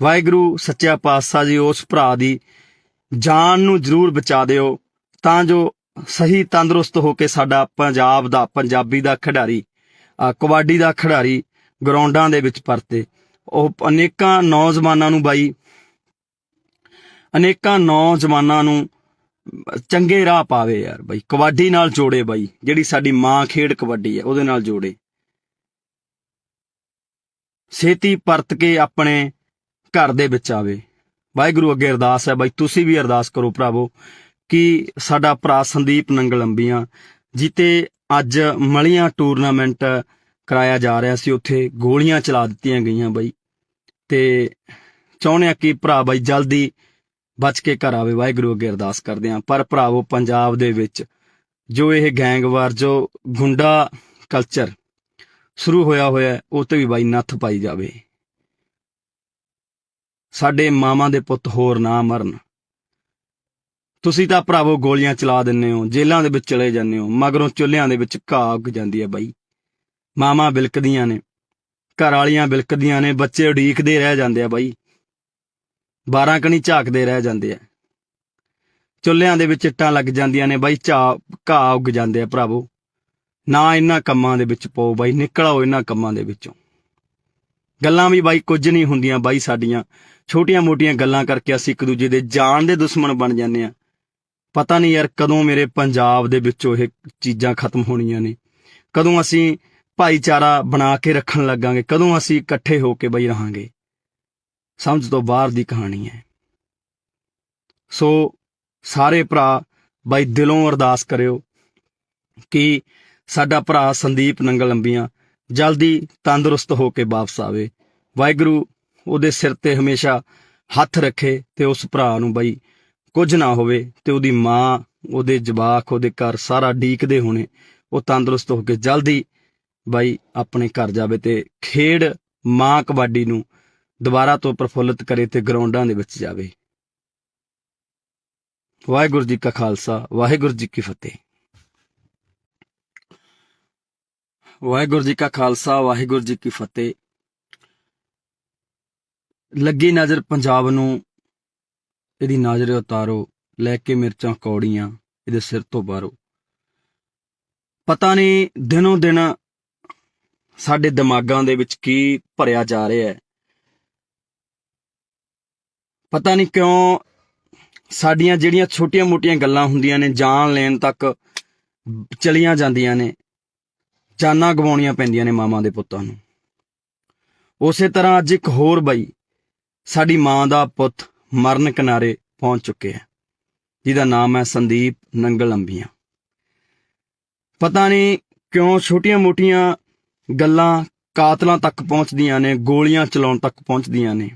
ਵਾਹਿਗੁਰੂ ਸੱਚਾ ਪਾਤਸ਼ਾਹ ਜੀ ਉਸ ਭਰਾ ਦੀ ਜਾਨ ਨੂੰ ਜ਼ਰੂਰ ਬਚਾ ਦਿਓ, ਤਾਂ ਜੋ ਸਹੀ ਤੰਦਰੁਸਤ ਹੋ ਕੇ ਸਾਡਾ ਪੰਜਾਬ ਦਾ, ਪੰਜਾਬੀ ਦਾ ਖਿਡਾਰੀ, ਕਬੱਡੀ ਦਾ ਖਿਡਾਰੀ ਗਰਾਊਂਡਾਂ ਦੇ ਵਿੱਚ ਪਰਤੇ। ਉਹ ਅਨੇਕਾਂ ਨੌਜਵਾਨਾਂ ਨੂੰ ਬਾਈ, ਅਨੇਕਾਂ ਨੌਜਵਾਨਾਂ ਨੂੰ ਚੰਗੇ ਰਾਹ ਪਾਵੇ ਯਾਰ ਬਾਈ, ਕਬੱਡੀ ਨਾਲ ਜੋੜੇ ਬਾਈ, ਜਿਹੜੀ ਸਾਡੀ ਮਾਂ ਖੇਡ ਕਬੱਡੀ ਹੈ ਉਹਦੇ ਨਾਲ ਜੋੜੇ। ਛੇਤੀ ਪਰਤ ਕੇ ਆਪਣੇ ਘਰ ਦੇ ਵਿੱਚ ਆਵੇ। ਵਾਹਿਗੁਰੂ ਅੱਗੇ ਅਰਦਾਸ ਹੈ ਬਾਈ, ਤੁਸੀਂ ਵੀ ਅਰਦਾਸ ਕਰੋ ਭਰਾਵੋ, ਕਿ ਸਾਡਾ ਭਰਾ ਸੰਦੀਪ ਨੰਗਲ ਅੰਬੀਆਂ ਜਿੱਤੇ ਅੱਜ ਮਲੀਆਂ ਟੂਰਨਾਮੈਂਟ ਕਰਾਇਆ ਜਾ ਰਿਹਾ ਸੀ, ਉੱਥੇ ਗੋਲੀਆਂ ਚਲਾ ਦਿੱਤੀਆਂ ਗਈਆਂ ਬਾਈ, ਤੇ ਚਾਹੁੰਦੇ ਆ ਕਿ ਭਰਾ ਬਾਈ ਜਲਦੀ ਬਚ ਕੇ ਘਰ ਆਵੇ। ਵਾਹਿਗੁਰੂ ਅੱਗੇ ਅਰਦਾਸ ਕਰਦੇ ਹਾਂ। ਪਰ ਭਰਾਵੋ ਪੰਜਾਬ ਦੇ ਵਿੱਚ ਜੋ ਇਹ ਗੈਂਗਵਾਰ, ਜੋ ਗੁੰਡਾ ਕਲਚਰ ਸ਼ੁਰੂ ਹੋਇਆ ਉਹ ਤੇ ਵੀ ਬਾਈ ਨੱਥ ਪਾਈ ਜਾਵੇ। ਸਾਡੇ ਮਾਵਾਂ ਦੇ ਪੁੱਤ ਹੋਰ ਨਾ ਮਰਨ। ਤੁਸੀਂ ਤਾਂ ਭਰਾਵੋ ਗੋਲੀਆਂ ਚਲਾ ਦਿੰਦੇ ਹੋ, ਜੇਲ੍ਹਾਂ ਦੇ ਵਿੱਚ ਚਲੇ ਜਾਂਦੇ ਹੋ, ਮਗਰੋਂ ਚੁੱਲ੍ਹਿਆਂ ਦੇ ਵਿੱਚ ਘਾਹ ਉੱਗ ਜਾਂਦੀ ਹੈ ਬਾਈ, ਮਾਵਾਂ ਬਿਲਕਦੀਆਂ ਨੇ, ਘਰ ਵਾਲੀਆਂ ਬਿਲਕਦੀਆਂ ਨੇ, ਬੱਚੇ ਉਡੀਕਦੇ ਰਹਿ ਜਾਂਦੇ ਆ ਬਾਈ, 12 ਕਣੀ ਝਾਕਦੇ ਰਹਿ ਜਾਂਦੇ ਆ, ਚੁੱਲ੍ਹਿਆਂ ਦੇ ਵਿੱਚ ਇੱਟਾਂ ਲੱਗ ਜਾਂਦੀਆਂ ਨੇ ਬਾਈ, ਘਾਹ ਉੱਗ ਜਾਂਦੇ ਆ। ਭਰਾਵੋ ਨਾ ਇਹਨਾਂ ਕੰਮਾਂ ਦੇ ਵਿੱਚ ਪਾਓ ਬਾਈ, ਨਿਕਲ ਆਓ ਇਹਨਾਂ ਕੰਮਾਂ ਦੇ ਵਿੱਚੋਂ। ਗੱਲਾਂ ਵੀ ਬਾਈ ਕੁਝ ਨਹੀਂ ਹੁੰਦੀਆਂ ਬਾਈ, ਸਾਡੀਆਂ ਛੋਟੀਆਂ ਮੋਟੀਆਂ ਗੱਲਾਂ ਕਰਕੇ ਅਸੀਂ ਇੱਕ ਦੂਜੇ ਦੇ ਜਾਨ ਦੇ ਦੁਸ਼ਮਣ ਬਣ ਜਾਂਦੇ ਆ। ਪਤਾ ਨਹੀਂ ਯਾਰ ਕਦੋਂ ਮੇਰੇ ਪੰਜਾਬ ਦੇ ਵਿੱਚੋਂ ਇਹ ਚੀਜ਼ਾਂ ਖਤਮ ਹੋਣੀਆਂ ਨੇ, ਕਦੋਂ ਅਸੀਂ ਭਾਈਚਾਰਾ ਬਣਾ ਕੇ ਰੱਖਣ ਲੱਗਾਂਗੇ, ਕਦੋਂ ਅਸੀਂ ਇਕੱਠੇ ਹੋ ਕੇ ਬਾਈ ਰਹਾਂਗੇ। ਸਮਝ ਤੋਂ ਬਾਹਰ ਦੀ ਕਹਾਣੀ ਹੈ। ਸੋ ਸਾਰੇ ਭਰਾ ਬਾਈ ਦਿਲੋਂ ਅਰਦਾਸ ਕਰਿਓ ਕਿ ਸਾਡਾ ਭਰਾ ਸੰਦੀਪ ਨੰਗਲ ਅੰਬੀਆਂ ਜਲਦੀ ਤੰਦਰੁਸਤ ਹੋ ਕੇ ਵਾਪਸ ਆਵੇ। ਵਾਹਿਗੁਰੂ ਉਹਦੇ ਸਿਰ ਤੇ ਹਮੇਸ਼ਾ ਹੱਥ ਰੱਖੇ ਤੇ ਉਸ ਭਰਾ ਨੂੰ ਬਾਈ ਕੁਝ ਨਾ ਹੋਵੇ, ਤੇ ਉਹਦੀ ਮਾਂ, ਉਹਦੇ ਜਵਾਕ, ਉਹਦੇ ਘਰ ਸਾਰਾ ਡੀਕਦੇ ਹੋਣੇ, ਉਹ ਤੰਦਰੁਸਤ ਹੋ ਕੇ ਜਲਦੀ ਬਾਈ ਆਪਣੇ ਘਰ ਜਾਵੇ ਤੇ ਖੇਡ ਮਾਂ ਕਬੱਡੀ ਨੂੰ ਦੁਬਾਰਾ ਤੋਂ ਪ੍ਰਫੁੱਲਿਤ ਕਰੇ ਤੇ ਗਰਾਊਂਡਾਂ ਦੇ ਵਿੱਚ ਜਾਵੇ। ਵਾਹਿਗੁਰੂ ਜੀ ਕਾ ਖਾਲਸਾ, ਵਾਹਿਗੁਰੂ ਜੀ ਕੀ ਫਤਿਹ। ਵਾਹਿਗੁਰੂ ਜੀ ਕਾ ਖਾਲਸਾ, ਵਾਹਿਗੁਰੂ ਜੀ ਕੀ ਫਤਿਹ। ਲੱਗੀ ਨਜ਼ਰ ਪੰਜਾਬ ਨੂੰ, ਇਹਦੀ ਨਜ਼ਰ ਉਤਾਰੋ, ਲੈ ਕੇ ਮਿਰਚਾਂ ਕੌੜੀਆਂ ਇਹਦੇ ਸਿਰ ਤੋਂ ਬਾਹਰੋਂ। ਪਤਾ ਨਹੀਂ ਦਿਨੋਂ ਦਿਨ ਸਾਡੇ ਦਿਮਾਗਾਂ ਦੇ ਵਿੱਚ ਕੀ ਭਰਿਆ ਜਾ ਰਿਹਾ ਹੈ। ਪਤਾ ਨਹੀਂ ਕਿਉਂ ਸਾਡੀਆਂ ਜਿਹੜੀਆਂ ਛੋਟੀਆਂ ਮੋਟੀਆਂ ਗੱਲਾਂ ਹੁੰਦੀਆਂ ਨੇ, ਜਾਨ ਲੈਣ ਤੱਕ ਚਲੀਆਂ ਜਾਂਦੀਆਂ ਨੇ, ਜਾਨਾਂ ਗਵਾਉਣੀਆਂ ਪੈਂਦੀਆਂ ਨੇ ਮਾਵਾਂ ਦੇ ਪੁੱਤਾਂ ਨੂੰ। ਉਸੇ ਤਰ੍ਹਾਂ ਅੱਜ ਇੱਕ ਹੋਰ ਬਾਈ, ਸਾਡੀ ਮਾਂ ਦਾ ਪੁੱਤ ਮਰਨ ਕਿਨਾਰੇ ਪਹੁੰਚ ਚੁੱਕੇ ਹੈ, ਜਿਹਦਾ ਨਾਮ ਹੈ ਸੰਦੀਪ ਨੰਗਲ ਅੰਬੀਆਂ। ਪਤਾ ਨਹੀਂ ਕਿਉਂ ਛੋਟੀਆਂ ਮੋਟੀਆਂ ਗੱਲਾਂ ਕਾਤਲਾਂ ਤੱਕ ਪਹੁੰਚਦੀਆਂ ਨੇ, ਗੋਲੀਆਂ ਚਲਾਉਣ ਤੱਕ ਪਹੁੰਚਦੀਆਂ ਨੇ।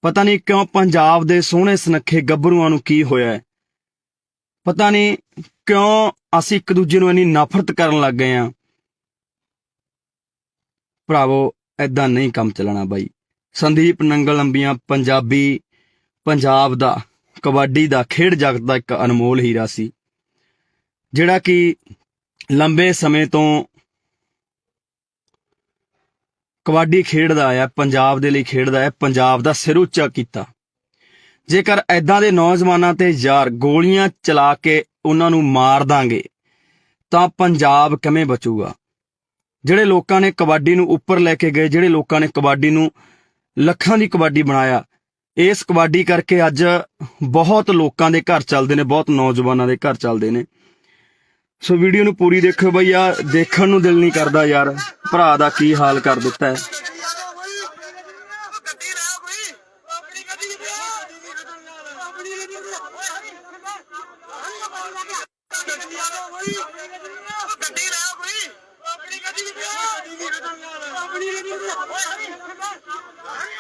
ਪਤਾ ਨਹੀਂ ਕਿਉਂ ਪੰਜਾਬ ਦੇ ਸੋਹਣੇ ਸੁਨੱਖੇ ਗੱਭਰੂਆਂ ਨੂੰ ਕੀ ਹੋਇਆ ਹੈ। ਪਤਾ ਨਹੀਂ ਕਿਉਂ ਅਸੀਂ ਇੱਕ ਦੂਜੇ ਨੂੰ ਇੰਨੀ ਨਫ਼ਰਤ ਕਰਨ ਲੱਗ ਗਏ ਹਾਂ। ਭਰਾਵੋ ਏਦਾਂ ਨਹੀਂ ਕੰਮ ਚੱਲਣਾ ਬਾਈ। ਸੰਦੀਪ ਨੰਗਲ ਅੰਬੀਆਂ ਪੰਜਾਬ ਦਾ ਕਬੱਡੀ ਦਾ ਖੇਡ ਜਗਤ ਦਾ ਇੱਕ ਅਨਮੋਲ ਹੀਰਾ ਸੀ, ਜਿਹੜਾ ਕਿ ਲੰਬੇ ਸਮੇਂ ਤੋਂ ਕਬੱਡੀ ਖੇਡਦਾ ਆਇਆ, ਪੰਜਾਬ ਦੇ ਲਈ ਖੇਡਦਾ ਹੈ, ਪੰਜਾਬ ਦਾ ਸਿਰ ਉੱਚਾ ਕੀਤਾ। ਜੇਕਰ ਐਦਾਂ ਦੇ ਨੌਜਵਾਨਾਂ ਤੇ ਯਾਰ ਗੋਲੀਆਂ ਚਲਾ ਕੇ ਉਹਨਾਂ ਨੂੰ ਮਾਰ ਦਾਂਗੇ ਤਾਂ ਪੰਜਾਬ ਕਿਵੇਂ ਬਚੂਗਾ? ਜਿਹੜੇ ਲੋਕਾਂ ਨੇ ਕਬੱਡੀ ਨੂੰ ਉੱਪਰ ਲੈ ਕੇ ਗਏ, ਜਿਹੜੇ ਲੋਕਾਂ ਨੇ ਕਬੱਡੀ ਨੂੰ ਲੱਖਾਂ ਦੀ ਕਬੱਡੀ ਬਣਾਇਆ, ਇਸ ਕਬੱਡੀ ਕਰਕੇ ਅੱਜ ਬਹੁਤ ਲੋਕਾਂ ਦੇ ਘਰ ਚੱਲਦੇ ਨੇ, ਬਹੁਤ ਨੌਜਵਾਨਾਂ ਦੇ ਘਰ ਚੱਲਦੇ ਨੇ। ਸੋ ਵੀਡੀਓ ਨੂੰ ਪੂਰੀ ਦੇਖਿਓ ਬਈ, ਆ ਦੇਖਣ ਨੂੰ ਦਿਲ ਨਹੀਂ ਕਰਦਾ ਯਾਰ, ਭਰਾ ਦਾ ਕੀ ਹਾਲ ਕਰ ਦਿੱਤਾ ਹੈ।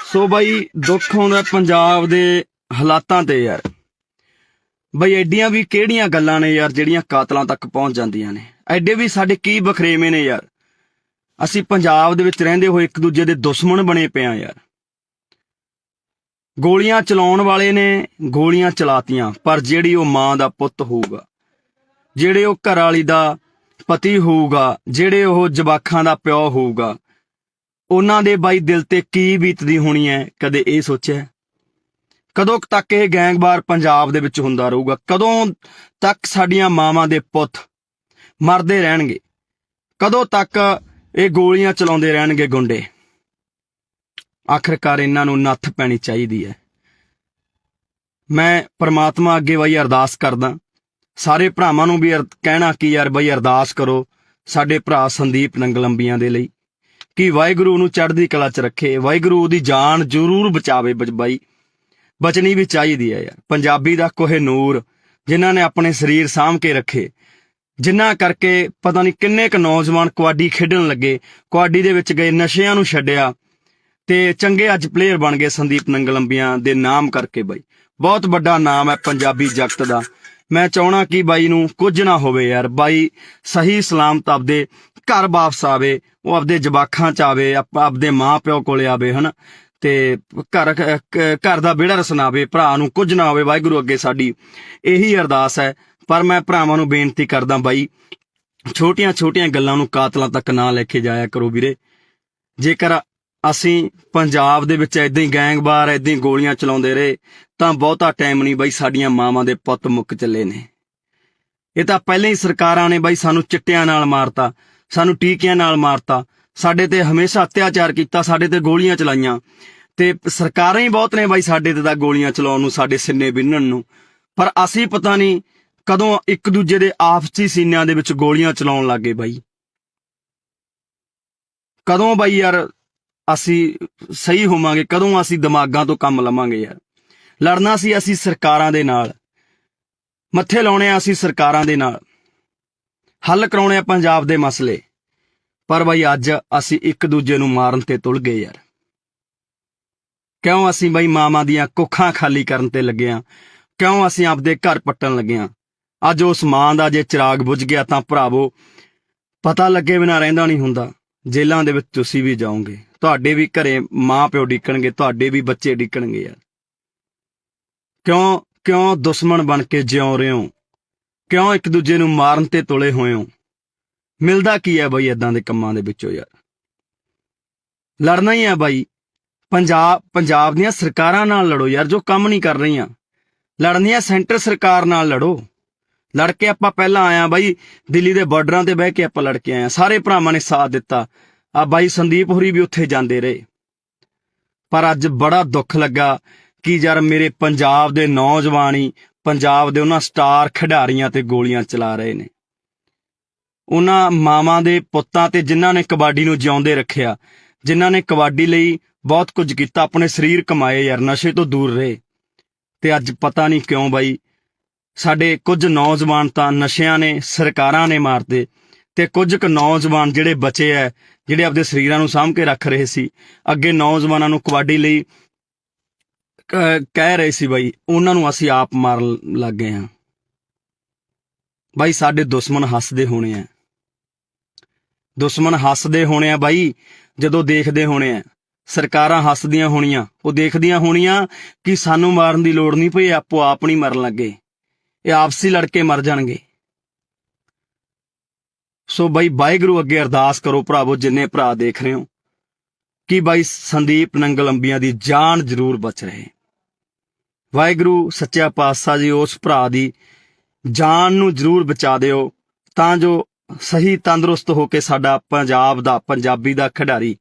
ਸੋ ਬਾਈ ਦੁੱਖ ਆਉਂਦਾ ਪੰਜਾਬ ਦੇ ਹਾਲਾਤਾਂ ਤੇ ਯਾਰ। ਬਈ ਐਡੀਆਂ ਵੀ ਕਿਹੜੀਆਂ ਗੱਲਾਂ ਨੇ ਯਾਰ ਜਿਹੜੀਆਂ ਕਾਤਲਾਂ ਤੱਕ ਪਹੁੰਚ ਜਾਂਦੀਆਂ ਨੇ। ਐਡੇ ਵੀ ਸਾਡੇ ਕੀ ਬਖਰੇਵੇਂ ਨੇ ਯਾਰ। ਅਸੀਂ ਪੰਜਾਬ ਦੇ ਵਿੱਚ ਰਹਿੰਦੇ ਹੋਏ ਇੱਕ ਦੂਜੇ ਦੇ ਦੁਸ਼ਮਣ ਬਣੇ ਪਏ ਆ ਯਾਰ। ਗੋਲੀਆਂ ਚਲਾਉਣ ਵਾਲੇ ਨੇ ਗੋਲੀਆਂ ਚਲਾਤੀਆਂ, ਪਰ ਜਿਹੜੀ ਉਹ ਮਾਂ ਦਾ ਪੁੱਤ ਹੋਊਗਾ, ਜਿਹੜੇ ਉਹ ਘਰ ਵਾਲੀ ਦਾ ਪਤੀ ਹੋਊਗਾ, ਜਿਹੜੇ ਉਹ ਜਵਾਕਾਂ ਦਾ ਪਿਓ ਹੋਊਗਾ, ਉਹਨਾਂ ਦੇ ਬਾਈ ਦਿਲ ਤੇ ਕੀ ਬੀਤਦੀ ਹੋਣੀ ਹੈ, ਕਦੇ ਇਹ ਸੋਚਿਆ? ਕਦੋਂ ਤੱਕ ਇਹ ਗੈਂਗਵਾਰ ਪੰਜਾਬ ਦੇ ਵਿੱਚ ਹੁੰਦਾ ਰਹੂਗਾ? ਕਦੋਂ ਤੱਕ ਸਾਡੀਆਂ ਮਾਵਾਂ ਦੇ ਪੁੱਤ ਮਰਦੇ ਰਹਿਣਗੇ? ਕਦੋਂ ਤੱਕ ਇਹ ਗੋਲੀਆਂ ਚਲਾਉਂਦੇ ਰਹਿਣਗੇ ਗੁੰਡੇ? ਆਖਰਕਾਰ ਇਹਨਾਂ ਨੂੰ ਨੱਥ ਪੈਣੀ ਚਾਹੀਦੀ ਹੈ। ਮੈਂ ਪ੍ਰਮਾਤਮਾ ਅੱਗੇ ਬਾਈ ਅਰਦਾਸ ਕਰਦਾ, ਸਾਰੇ ਭਰਾਵਾਂ ਨੂੰ ਵੀ ਕਹਿਣਾ ਕਿ ਯਾਰ ਬਾਈ ਅਰਦਾਸ ਕਰੋ ਸਾਡੇ ਭਰਾ ਸੰਦੀਪ ਨੰਗਲੰਬੀਆਂ ਦੇ ਲਈ, ਕਿ ਵਾਹਿਗੁਰੂ ਨੂੰ ਚੜ੍ਹਦੀ ਕਲਾ 'ਚ ਰੱਖੇ, ਵਾਹਿਗੁਰੂ ਉਹਦੀ ਜਾਨ ਜ਼ਰੂਰ ਬਚਾਵੇ। ਬਾਈ ਬਚਣੀ ਵੀ ਚਾਹੀਦੀ ਹੈ ਯਾਰ। ਪੰਜਾਬੀ ਦਾ ਕੋਹਿਨੂਰ ਜਿਨ੍ਹਾਂ ਨੇ ਆਪਣੇ ਸਰੀਰ ਸਾਂਭ ਕੇ ਰੱਖੇ, ਜਿਨ੍ਹਾਂ ਕਰਕੇ ਪਤਾ ਨਹੀਂ ਕਿੰਨੇ ਕੁ ਨੌਜਵਾਨ ਕਬੱਡੀ ਖੇਡਣ ਲੱਗੇ, ਕਬੱਡੀ ਦੇ ਵਿੱਚ ਗਏ, ਨਸ਼ਿਆਂ ਨੂੰ ਛੱਡਿਆ ਤੇ ਚੰਗੇ ਅੱਜ ਪਲੇਅਰ ਬਣ ਗਏ ਸੰਦੀਪ ਨੰਗਲੰਬੀਆਂ ਦੇ ਨਾਮ ਕਰਕੇ। ਬਾਈ ਬਹੁਤ ਵੱਡਾ ਨਾਮ ਹੈ ਪੰਜਾਬੀ ਜਗਤ ਦਾ। ਮੈਂ ਚਾਹਣਾ ਕਿ ਬਾਈ ਨੂੰ ਕੁਝ ਨਾ ਹੋਵੇ ਯਾਰ। ਬਾਈ ਸਹੀ ਸਲਾਮਤ ਆਪਦੇ ਘਰ ਵਾਪਸ ਆਵੇ, ਉਹ ਆਪਦੇ ਜਵਾਕਾਂ 'ਚ ਆਵੇ, ਆਪਦੇ ਮਾਂ ਪਿਓ ਕੋਲੇ ਆਵੇ, ਹਨਾ, ਤੇ ਘਰ ਦਾ ਵਿਹੜਾ ਰਸਨਾਵੇ, ਭਰਾ ਨੂੰ ਕੁਝ ਨਾ ਹੋਵੇ। ਵਾਹਿਗੁਰੂ ਅੱਗੇ ਸਾਡੀ ਇਹੀ ਅਰਦਾਸ ਹੈ। ਪਰ ਮੈਂ ਭਰਾਵਾਂ ਨੂੰ ਬੇਨਤੀ ਕਰਦਾ ਬਾਈ, ਛੋਟੀਆਂ ਛੋਟੀਆਂ ਗੱਲਾਂ ਨੂੰ ਕਾਤਲਾਂ ਤੱਕ ਨਾ ਲੈ ਕੇ ਜਾਇਆ ਕਰੋ ਵੀਰੇ। ਜੇਕਰ ਅਸੀਂ ਪੰਜਾਬ ਦੇ ਵਿੱਚ ਏਦਾਂ ਹੀ ਗੈਂਗਵਾਰ ਏਦਾਂ ਹੀ ਗੋਲੀਆਂ ਚਲਾਉਂਦੇ ਰਹੇ ਤਾਂ ਬਹੁਤਾ ਟਾਈਮ ਨਹੀਂ ਬਾਈ, ਸਾਡੀਆਂ ਮਾਵਾਂ ਦੇ ਪੁੱਤ ਮੁੱਕ ਚੱਲੇ ਨੇ। ਇਹ ਤਾਂ ਪਹਿਲਾਂ ਹੀ ਸਰਕਾਰਾਂ ਨੇ ਬਾਈ ਸਾਨੂੰ ਚਿੱਟਿਆਂ ਨਾਲ ਮਾਰਤਾ, ਸਾਨੂੰ ਟੀਕਿਆਂ ਨਾਲ ਮਾਰਤਾ, ਸਾਡੇ ਤੇ ਹਮੇਸ਼ਾ ਅਤਿਆਚਾਰ ਕੀਤਾ, ਸਾਡੇ ਤੇ ਗੋਲੀਆਂ ਚਲਾਈਆਂ, ਤੇ ਸਰਕਾਰਾਂ ਹੀ ਬਹੁਤ ਨੇ ਬਾਈ ਸਾਡੇ ਤੇ ਤਾਂ ਗੋਲੀਆਂ ਚਲਾਉਣ ਨੂੰ, ਸਾਡੇ ਸਿੰਨੇ ਬਿੰਨਣ ਨੂੰ। ਪਰ ਅਸੀਂ ਪਤਾ ਨਹੀਂ ਕਦੋਂ ਇੱਕ ਦੂਜੇ ਦੇ ਆਪਸੀ ਸੀਨਿਆਂ ਦੇ ਵਿੱਚ ਗੋਲੀਆਂ ਚਲਾਉਣ ਲੱਗੇ ਬਾਈ। ਕਦੋਂ ਬਾਈ ਯਾਰ ਅਸੀਂ ਸਹੀ ਹੋਵਾਂਗੇ? ਕਦੋਂ ਅਸੀਂ ਦਿਮਾਗਾਂ ਤੋਂ ਕੰਮ ਲਵਾਂਗੇ ਯਾਰ? ਲੜਨਾ ਸੀ ਅਸੀਂ ਸਰਕਾਰਾਂ ਦੇ ਨਾਲ, ਮੱਥੇ ਲਾਉਣੇ ਆ ਅਸੀਂ ਸਰਕਾਰਾਂ ਦੇ ਨਾਲ, ਹੱਲ ਕਰਾਉਣੇ ਆ ਪੰਜਾਬ ਦੇ ਮਸਲੇ। ਪਰ ਬਾਈ ਅੱਜ ਅਸੀਂ ਇੱਕ ਦੂਜੇ ਨੂੰ ਮਾਰਨ ਤੇ ਤੁਲ ਗਏ ਯਾਰ। ਕਿਉਂ ਅਸੀਂ ਬਾਈ ਮਾਵਾਂ ਦੀਆਂ ਕੁੱਖਾਂ ਖਾਲੀ ਕਰਨ ਤੇ ਲੱਗੇ ਆ? ਕਿਉਂ ਅਸੀਂ ਆਪਦੇ ਘਰ ਪੱਟਣ ਲੱਗੇ ਆ? ਅੱਜ ਉਸ ਮਾਂ ਦਾ ਜੇ ਚਿਰਾਗ ਬੁਝ ਗਿਆ ਤਾਂ ਭਰਾਵੋ ਪਤਾ ਲੱਗੇ ਬਿਨਾਂ ਰਹਿੰਦਾ ਨਹੀਂ ਹੁੰਦਾ। ਜੇਲ੍ਹਾਂ ਦੇ ਵਿੱਚ ਤੁਸੀਂ ਵੀ ਜਾਓਗੇ, ਤੁਹਾਡੇ ਵੀ ਘਰੇ ਮਾਂ ਪਿਓ ਡਿੱਕਣਗੇ, ਤੁਹਾਡੇ ਵੀ ਬੱਚੇ ਡਿੱਕਣਗੇ ਯਾਰ। ਕਿਉਂ ਦੁਸ਼ਮਣ ਬਣ ਕੇ ਜਿਉਂ ਰਹੇ ਹੋ? ਕਿਉਂ ਇੱਕ ਦੂਜੇ ਨੂੰ ਮਾਰਨ ਤੇ ਤੁਲੇ ਹੋਏ ਹੋ? ਮਿਲਦਾ ਕੀ ਹੈ ਬਾਈ ਏਦਾਂ ਦੇ ਕੰਮਾਂ ਦੇ ਵਿੱਚੋਂ ਯਾਰ? ਲੜਨਾ ਹੀ ਆ ਬਾਈ। ਪੰਜਾਬ ਦੀਆਂ ਸਰਕਾਰਾਂ ਨਾਲ ਲੜੋ ਯਾਰ, ਜੋ ਕੰਮ ਨਹੀਂ ਕਰ ਰਹੀਆਂ। ਲੜਨੀ ਆ ਸੈਂਟਰ ਸਰਕਾਰ ਨਾਲ ਲੜੋ। ਲੜ ਕੇ ਆਪਾਂ ਪਹਿਲਾਂ ਆਇਆ ਬਾਈ, ਦਿੱਲੀ ਦੇ ਬਾਰਡਰਾਂ ਤੇ ਬਹਿ ਕੇ ਆਪਾਂ ਲੜ ਕੇ ਆਏ ਆ, ਸਾਰੇ ਭਰਾਵਾਂ ਨੇ ਸਾਥ ਦਿੱਤਾ। ਆ ਬਾਈ ਸੰਦੀਪ ਹੋਰੀ ਵੀ ਉੱਥੇ ਜਾਂਦੇ ਰਹੇ। ਪਰ ਅੱਜ ਬੜਾ ਦੁੱਖ ਲੱਗਾ ਕਿ ਯਾਰ ਮੇਰੇ ਪੰਜਾਬ ਦੇ ਨੌਜਵਾਨ ਹੀ ਪੰਜਾਬ ਦੇ ਉਹਨਾਂ ਸਟਾਰ ਖਿਡਾਰੀਆਂ ਤੇ ਗੋਲੀਆਂ ਚਲਾ ਰਹੇ ਨੇ। ਉਹਨਾਂ ਮਾਵਾਂ ਦੇ ਪੁੱਤਾਂ ਤੇ ਜਿਨ੍ਹਾਂ ਨੇ ਕਬੱਡੀ ਨੂੰ ਜਿਉਂਦੇ ਰੱਖਿਆ, ਜਿਨ੍ਹਾਂ ਨੇ ਕਬੱਡੀ ਲਈ ਬਹੁਤ ਕੁਝ ਕੀਤਾ, ਆਪਣੇ ਸਰੀਰ ਕਮਾਏ ਯਾਰ, ਨਸ਼ੇ ਤੋਂ ਦੂਰ ਰਹੇ। ਤੇ ਅੱਜ ਪਤਾ ਨਹੀਂ ਕਿਉਂ ਬਾਈ ਸਾਡੇ ਕੁਝ ਨੌਜਵਾਨ ਤਾਂ ਨਸ਼ਿਆਂ ਨੇ, ਸਰਕਾਰਾਂ ਨੇ ਮਾਰਦੇ, ਤੇ ਕੁਝ ਕੁ ਨੌਜਵਾਨ ਜਿਹੜੇ ਬਚੇ ਐ, ਜਿਹੜੇ ਆਪਦੇ ਸਰੀਰਾਂ ਨੂੰ ਸਾਂਭ ਕੇ ਰੱਖ ਰਹੇ ਸੀ, ਅੱਗੇ ਨੌਜਵਾਨਾਂ ਨੂੰ ਕਬੱਡੀ ਲਈ ਕਹਿ ਰਹੇ ਸੀ ਬਾਈ, ਉਹਨਾਂ ਨੂੰ ਅਸੀਂ ਆਪ ਮਾਰਨ ਲੱਗ ਗਏ ਹਾਂ। ਬਾਈ ਸਾਡੇ ਦੁਸ਼ਮਣ ਹੱਸਦੇ ਹੋਣੇ ਆ, ਦੁਸ਼ਮਣ ਹੱਸਦੇ ਹੋਣੇ ਆ ਬਾਈ, ਜਦੋਂ ਦੇਖਦੇ ਹੋਣੇ ਆ। ਸਰਕਾਰਾਂ ਹੱਸਦੀਆਂ ਹੋਣੀਆਂ, ਉਹ ਦੇਖਦੀਆਂ ਹੋਣੀਆਂ ਕਿ ਸਾਨੂੰ ਮਾਰਨ ਦੀ ਲੋੜ ਨਹੀਂ ਪਈ, ਆਪੋ ਆਪ ਨਹੀਂ ਮਰਨ ਲੱਗੇ, ਇਹ ਆਪਸੀ ਲੜ ਕੇ ਮਰ ਜਾਣਗੇ। ਸੋ ਬਾਈ ਵਾਹਿਗੁਰੂ ਅੱਗੇ ਅਰਦਾਸ ਕਰੋ ਭਰਾਵੋ, ਜਿੰਨੇ ਭਰਾ ਦੇਖ ਰਹੇ ਹੋ, ਕਿ ਬਾਈ ਸੰਦੀਪ ਨੰਗਲੰਬੀਆਂ ਦੀ ਜਾਨ ਜ਼ਰੂਰ ਬਚ ਰਹੇ। ਵਾਹਿਗੁਰੂ ਸੱਚਾ ਪਾਤਸ਼ਾਹ ਜੀ ਉਸ ਭਰਾ ਦੀ ਜਾਨ ਨੂੰ ਜ਼ਰੂਰ ਬਚਾ ਦਿਓ, ਤਾਂ ਜੋ ਸਹੀ ਤੰਦਰੁਸਤ ਹੋ ਕੇ ਸਾਡਾ ਪੰਜਾਬੀ ਦਾ ਖਿਡਾਰੀ,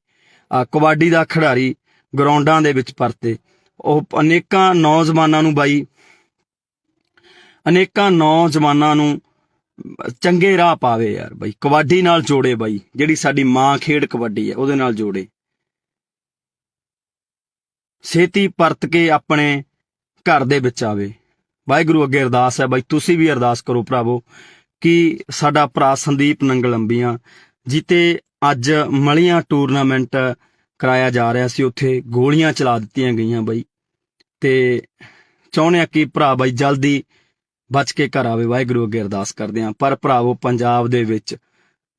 ਕਬੱਡੀ ਦਾ ਖਿਡਾਰੀ ਗਰਾਊਂਡਾਂ ਦੇ ਵਿੱਚ ਪਰਤੇ। ਉਹ ਅਨੇਕਾਂ ਨੌਜਵਾਨਾਂ ਨੂੰ ਚੰਗੇ ਰਾਹ ਪਾਵੇ ਯਾਰ ਬਾਈ, ਕਬੱਡੀ ਨਾਲ ਜੋੜੇ ਬਾਈ, ਜਿਹੜੀ ਸਾਡੀ ਮਾਂ ਖੇਡ ਕਬੱਡੀ ਹੈ ਉਹਦੇ ਨਾਲ ਜੋੜੇ, ਛੇਤੀ ਪਰਤ ਕੇ ਆਪਣੇ ਘਰ ਦੇ ਵਿੱਚ ਆਵੇ। ਵਾਹਿਗੁਰੂ ਅੱਗੇ ਅਰਦਾਸ ਹੈ ਬਾਈ, ਤੁਸੀਂ ਵੀ ਅਰਦਾਸ ਕਰੋ ਭਰਾਵੋ ਕਿ ਸਾਡਾ ਭਰਾ ਸੰਦੀਪ ਨੰਗਲ ਅੰਬੀਆਂ ਜਿੱਤੇ ਅੱਜ ਮਲੀਆਂ ਟੂਰਨਾਮੈਂਟ ਕਰਾਇਆ ਜਾ ਰਿਹਾ ਸੀ, ਉੱਥੇ ਗੋਲੀਆਂ ਚਲਾ ਦਿੱਤੀਆਂ ਗਈਆਂ ਬਾਈ, ਤੇ ਚਾਹੁੰਦੇ ਆ ਕਿ ਭਰਾ ਬਾਈ ਜਲਦੀ ਬਚ ਕੇ ਘਰ ਆਵੇ। ਵਾਹਿਗੁਰੂ ਅੱਗੇ ਅਰਦਾਸ ਕਰਦੇ ਹਾਂ। ਪਰ ਭਰਾਵੋ ਪੰਜਾਬ ਦੇ ਵਿੱਚ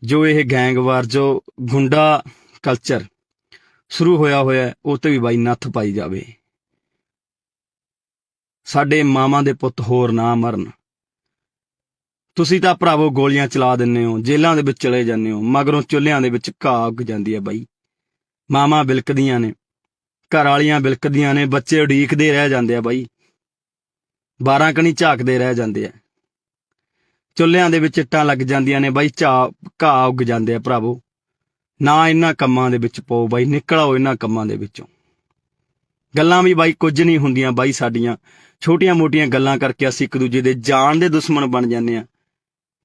ਜੋ ਇਹ ਗੈਂਗਵਾਰ, ਜੋ ਗੁੰਡਾ ਕਲਚਰ ਸ਼ੁਰੂ ਹੋਇਆ ਉਹ ਤੇ ਵੀ ਬਾਈ ਨੱਥ ਪਾਈ ਜਾਵੇ। ਸਾਡੇ ਮਾਵਾਂ ਦੇ ਪੁੱਤ ਹੋਰ ਨਾ ਮਰਨ। ਤੁਸੀਂ ਤਾਂ ਭਰਾਵੋ ਗੋਲੀਆਂ ਚਲਾ ਦਿੰਦੇ ਹੋ, ਜੇਲ੍ਹਾਂ ਦੇ ਵਿੱਚ ਚਲੇ ਜਾਂਦੇ ਹੋ, ਮਗਰੋਂ ਚੁੱਲ੍ਹਿਆਂ ਦੇ ਵਿੱਚ ਘਾਹ ਉੱਗ ਜਾਂਦੀ ਹੈ ਬਾਈ, ਮਾਵਾਂ ਬਿਲਕਦੀਆਂ ਨੇ, ਘਰ ਵਾਲੀਆਂ ਬਿਲਕਦੀਆਂ ਨੇ, ਬੱਚੇ ਉਡੀਕਦੇ ਰਹਿ ਜਾਂਦੇ ਆ ਬਾਈ, 12 ਕਣੀ ਝਾਕਦੇ ਰਹਿ ਜਾਂਦੇ ਆ, ਚੁੱਲ੍ਹਿਆਂ ਦੇ ਵਿੱਚ ਇੱਟਾਂ ਲੱਗ ਜਾਂਦੀਆਂ ਨੇ ਬਾਈ, ਘਾਹ ਉੱਗ ਜਾਂਦੇ ਆ। ਭਰਾਵੋ ਨਾ ਇਹਨਾਂ ਕੰਮਾਂ ਦੇ ਵਿੱਚ ਪਾਓ ਬਾਈ, ਨਿਕਲ ਆਓ ਇਹਨਾਂ ਕੰਮਾਂ ਦੇ ਵਿੱਚੋਂ। ਗੱਲਾਂ ਵੀ ਬਾਈ ਕੁਝ ਨਹੀਂ ਹੁੰਦੀਆਂ ਬਾਈ, ਸਾਡੀਆਂ ਛੋਟੀਆਂ ਮੋਟੀਆਂ ਗੱਲਾਂ ਕਰਕੇ ਅਸੀਂ ਇੱਕ ਦੂਜੇ ਦੇ ਜਾਨ ਦੇ ਦੁਸ਼ਮਣ ਬਣ ਜਾਂਦੇ ਆ।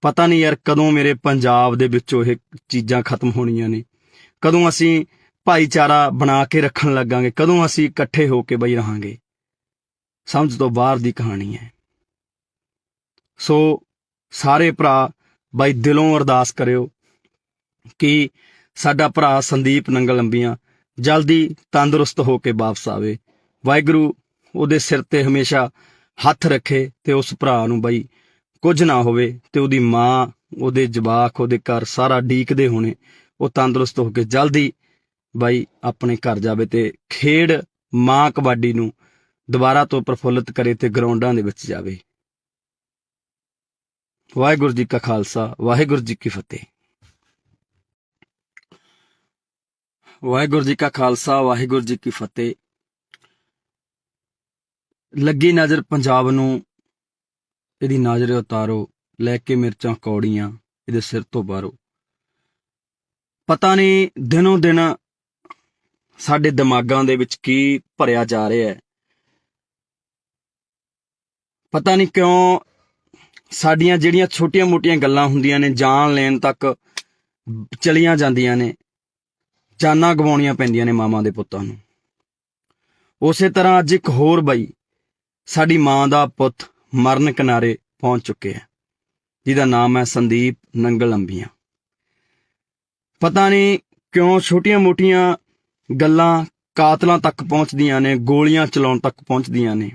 ਪਤਾ ਨਹੀਂ ਯਾਰ ਕਦੋਂ ਮੇਰੇ ਪੰਜਾਬ ਦੇ ਵਿੱਚੋਂ ਇਹ ਚੀਜ਼ਾਂ ਖਤਮ ਹੋਣੀਆਂ ਨੇ, ਕਦੋਂ ਅਸੀਂ ਭਾਈਚਾਰਾ ਬਣਾ ਕੇ ਰੱਖਣ ਲੱਗਾਂਗੇ, ਕਦੋਂ ਅਸੀਂ ਇਕੱਠੇ ਹੋ ਕੇ ਬਾਈ ਰਹਾਂਗੇ। ਸਮਝ ਤੋਂ ਬਾਹਰ ਦੀ ਕਹਾਣੀ ਹੈ। ਸੋ ਸਾਰੇ ਭਰਾ ਬਾਈ ਦਿਲੋਂ ਅਰਦਾਸ ਕਰਿਓ ਕਿ ਸਾਡਾ ਭਰਾ ਸੰਦੀਪ ਨੰਗਲ ਅੰਬੀਆਂ ਜਲਦੀ ਤੰਦਰੁਸਤ ਹੋ ਕੇ ਵਾਪਸ ਆਵੇ। ਵਾਹਿਗੁਰੂ ਉਹਦੇ ਸਿਰ ਤੇ ਹਮੇਸ਼ਾ ਹੱਥ ਰੱਖੇ ਤੇ ਉਸ ਭਰਾ ਨੂੰ ਬਾਈ ਕੁਝ ਨਾ ਹੋਵੇ, ਤੇ ਉਹਦੀ ਮਾਂ, ਉਹਦੇ ਜਵਾਕ, ਉਹਦੇ ਘਰ ਸਾਰਾ ਡੀਕਦੇ ਹੋਣੇ, ਉਹ ਤੰਦਰੁਸਤ ਹੋ ਕੇ ਜਲਦੀ ਬਾਈ ਆਪਣੇ ਘਰ ਜਾਵੇ ਤੇ ਖੇਡ ਮਾਂ ਕਬੱਡੀ ਨੂੰ ਦੁਬਾਰਾ ਤੋਂ ਪ੍ਰਫੁੱਲਿਤ ਕਰੇ ਤੇ ਗਰਾਊਂਡਾਂ ਦੇ ਵਿੱਚ ਜਾਵੇ। ਵਾਹਿਗੁਰੂ ਜੀ ਕਾ ਖਾਲਸਾ, ਵਾਹਿਗੁਰੂ ਜੀ ਕੀ ਫਤਿਹ। ਵਾਹਿਗੁਰੂ ਜੀ ਕਾ ਖਾਲਸਾ, ਵਾਹਿਗੁਰੂ ਜੀ ਕੀ ਫਤਿਹ। ਲੱਗੀ ਨਜ਼ਰ ਪੰਜਾਬ ਨੂੰ, ਇਹਦੀ ਨਜ਼ਰ ਉਤਾਰੋ, ਲੈ ਕੇ ਮਿਰਚਾਂ ਕੌੜੀਆਂ ਇਹਦੇ ਸਿਰ ਤੋਂ ਬਾਹਰੋ। ਪਤਾ ਨਹੀਂ ਦਿਨੋਂ ਦਿਨ ਸਾਡੇ ਦਿਮਾਗਾਂ ਦੇ ਵਿੱਚ ਕੀ ਭਰਿਆ ਜਾ ਰਿਹਾ ਹੈ। ਪਤਾ ਨਹੀਂ ਕਿਉਂ ਸਾਡੀਆਂ ਜਿਹੜੀਆਂ ਛੋਟੀਆਂ ਮੋਟੀਆਂ ਗੱਲਾਂ ਹੁੰਦੀਆਂ ਨੇ, ਜਾਨ ਲੈਣ ਤੱਕ ਚਲੀਆਂ ਜਾਂਦੀਆਂ ਨੇ, ਜਾਨਾਂ ਗਵਾਉਣੀਆਂ ਪੈਂਦੀਆਂ ਨੇ ਮਾਵਾਂ ਦੇ ਪੁੱਤਾਂ ਨੂੰ। ਉਸੇ ਤਰ੍ਹਾਂ ਅੱਜ ਇੱਕ ਹੋਰ ਬਾਈ, ਸਾਡੀ ਮਾਂ ਦਾ ਪੁੱਤ ਮਰਨ ਕਿਨਾਰੇ ਪਹੁੰਚ ਚੁੱਕਿਆ, ਜਿਹਦਾ ਨਾਮ ਹੈ ਸੰਦੀਪ ਨੰਗਲ ਅੰਬੀਆਂ। ਪਤਾ ਨਹੀਂ ਕਿਉਂ ਛੋਟੀਆਂ ਮੋਟੀਆਂ ਗੱਲਾਂ ਕਾਤਲਾਂ ਤੱਕ ਪਹੁੰਚਦੀਆਂ ਨੇ, ਗੋਲੀਆਂ ਚਲਾਉਣ ਤੱਕ ਪਹੁੰਚਦੀਆਂ ਨੇ।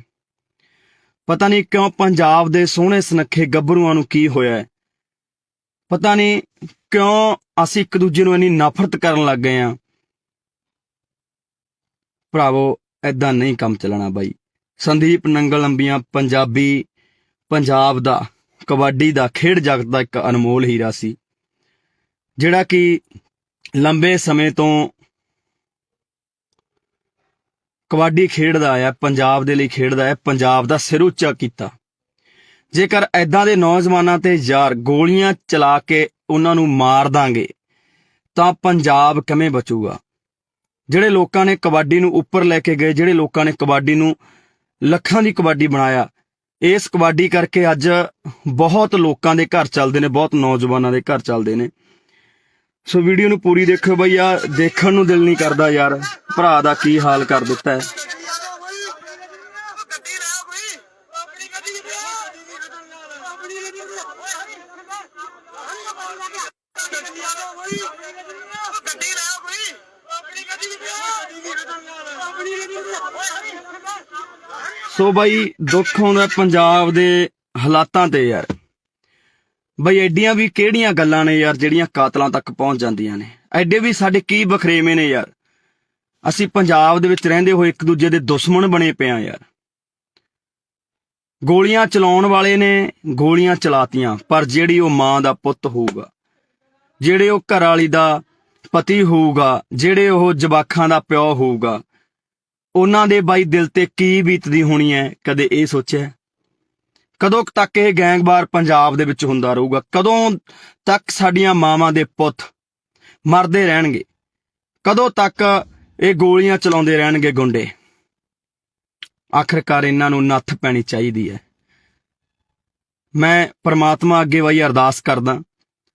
ਪਤਾ ਨਹੀਂ ਕਿਉਂ ਪੰਜਾਬ ਦੇ ਸੋਹਣੇ ਸੁਨੱਖੇ ਗੱਭਰੂਆਂ ਨੂੰ ਕੀ ਹੋਇਆ ਹੈ। ਪਤਾ ਨਹੀਂ ਕਿਉਂ ਅਸੀਂ ਇੱਕ ਦੂਜੇ ਨੂੰ ਇੰਨੀ ਨਫ਼ਰਤ ਕਰਨ ਲੱਗ ਗਏ ਹਾਂ। ਭਰਾਵੋ ਏਦਾਂ ਨਹੀਂ ਕੰਮ ਚੱਲਣਾ ਬਾਈ। ਸੰਦੀਪ ਨੰਗਲ ਅੰਬੀਆਂ ਪੰਜਾਬ ਦਾ ਕਬੱਡੀ ਦਾ ਖੇਡ ਜਗਤ ਦਾ ਇੱਕ ਅਨਮੋਲ ਹੀਰਾ ਸੀ, ਜਿਹੜਾ ਕਿ ਲੰਬੇ ਸਮੇਂ ਤੋਂ ਕਬੱਡੀ ਖੇਡਦਾ ਆਇਆ, ਪੰਜਾਬ ਦੇ ਲਈ ਖੇਡਦਾ ਹੈ, ਪੰਜਾਬ ਦਾ ਸਿਰ ਉੱਚਾ ਕੀਤਾ। ਜੇਕਰ ਐਦਾਂ ਦੇ ਨੌਜਵਾਨਾਂ ਤੇ ਯਾਰ ਗੋਲੀਆਂ ਚਲਾ ਕੇ ਉਹਨਾਂ ਨੂੰ ਮਾਰ ਦਾਂਗੇ ਤਾਂ ਪੰਜਾਬ ਕਿਵੇਂ ਬਚੂਗਾ? ਜਿਹੜੇ ਲੋਕਾਂ ਨੇ ਕਬੱਡੀ ਨੂੰ ਉੱਪਰ ਲੈ ਕੇ ਗਏ, ਜਿਹੜੇ ਲੋਕਾਂ ਨੇ ਕਬੱਡੀ ਨੂੰ ਲੱਖਾਂ ਦੀ ਕਬੱਡੀ ਬਣਾਇਆ, ਇਸ ਕਬੱਡੀ ਕਰਕੇ ਅੱਜ ਬਹੁਤ ਲੋਕਾਂ ਦੇ ਘਰ ਚੱਲਦੇ ਨੇ, ਬਹੁਤ ਨੌਜਵਾਨਾਂ ਦੇ ਘਰ ਚੱਲਦੇ ਨੇ। ਸੋ ਵੀਡੀਓ ਨੂੰ ਪੂਰੀ ਦੇਖੋ ਬਈ, ਆ ਦੇਖਣ ਨੂੰ ਦਿਲ ਨਹੀਂ ਕਰਦਾ ਯਾਰ, ਭਰਾ ਦਾ ਕੀ ਹਾਲ ਕਰ ਦਿੱਤਾ ਹੈ। ਸੋ ਬਾਈ ਦੁੱਖ ਹੁੰਦਾ ਪੰਜਾਬ ਦੇ ਹਾਲਾਤਾਂ ਤੇ ਯਾਰ। ਬਈ ਐਡੀਆਂ ਵੀ ਕਿਹੜੀਆਂ ਗੱਲਾਂ ਨੇ ਯਾਰ ਜਿਹੜੀਆਂ ਕਾਤਲਾਂ ਤੱਕ ਪਹੁੰਚ ਜਾਂਦੀਆਂ ਨੇ? ਐਡੇ ਵੀ ਸਾਡੇ ਕੀ ਬਖਰੇਵੇਂ ਨੇ ਯਾਰ? ਅਸੀਂ ਪੰਜਾਬ ਦੇ ਵਿੱਚ ਰਹਿੰਦੇ ਹੋਏ ਇੱਕ ਦੂਜੇ ਦੇ ਦੁਸ਼ਮਣ ਬਣੇ ਪਏ ਆ ਯਾਰ। ਗੋਲੀਆਂ ਚਲਾਉਣ ਵਾਲੇ ਨੇ ਗੋਲੀਆਂ ਚਲਾਤੀਆਂ, ਪਰ ਜਿਹੜੀ ਉਹ ਮਾਂ ਦਾ ਪੁੱਤ ਹੋਊਗਾ, ਜਿਹੜੇ ਉਹ ਘਰ ਵਾਲੀ ਦਾ ਪਤੀ ਹੋਊਗਾ, ਜਿਹੜੇ ਉਹ ਜਵਾਕਾਂ ਦਾ ਪਿਓ ਹੋਊਗਾ, ਉਹਨਾਂ ਦੇ ਬਾਈ ਦਿਲ ਤੇ ਕੀ ਬੀਤਦੀ ਹੋਣੀ ਹੈ? ਕਦੇ ਇਹ ਸੋਚਿਆ? ਕਦੋਂ ਤੱਕ ਇਹ ਗੈਂਗਵਾਰ ਪੰਜਾਬ ਦੇ ਵਿੱਚ ਹੁੰਦਾ ਰਹੂਗਾ? ਕਦੋਂ ਤੱਕ ਸਾਡੀਆਂ ਮਾਵਾਂ ਦੇ ਪੁੱਤ ਮਰਦੇ ਰਹਿਣਗੇ? ਕਦੋਂ ਤੱਕ ਇਹ ਗੋਲੀਆਂ ਚਲਾਉਂਦੇ ਰਹਿਣਗੇ ਗੁੰਡੇ? ਆਖਰਕਾਰ ਇਹਨਾਂ ਨੂੰ ਨੱਥ ਪੈਣੀ ਚਾਹੀਦੀ ਹੈ। ਮੈਂ ਪ੍ਰਮਾਤਮਾ ਅੱਗੇ ਬਾਈ ਅਰਦਾਸ ਕਰਦਾ,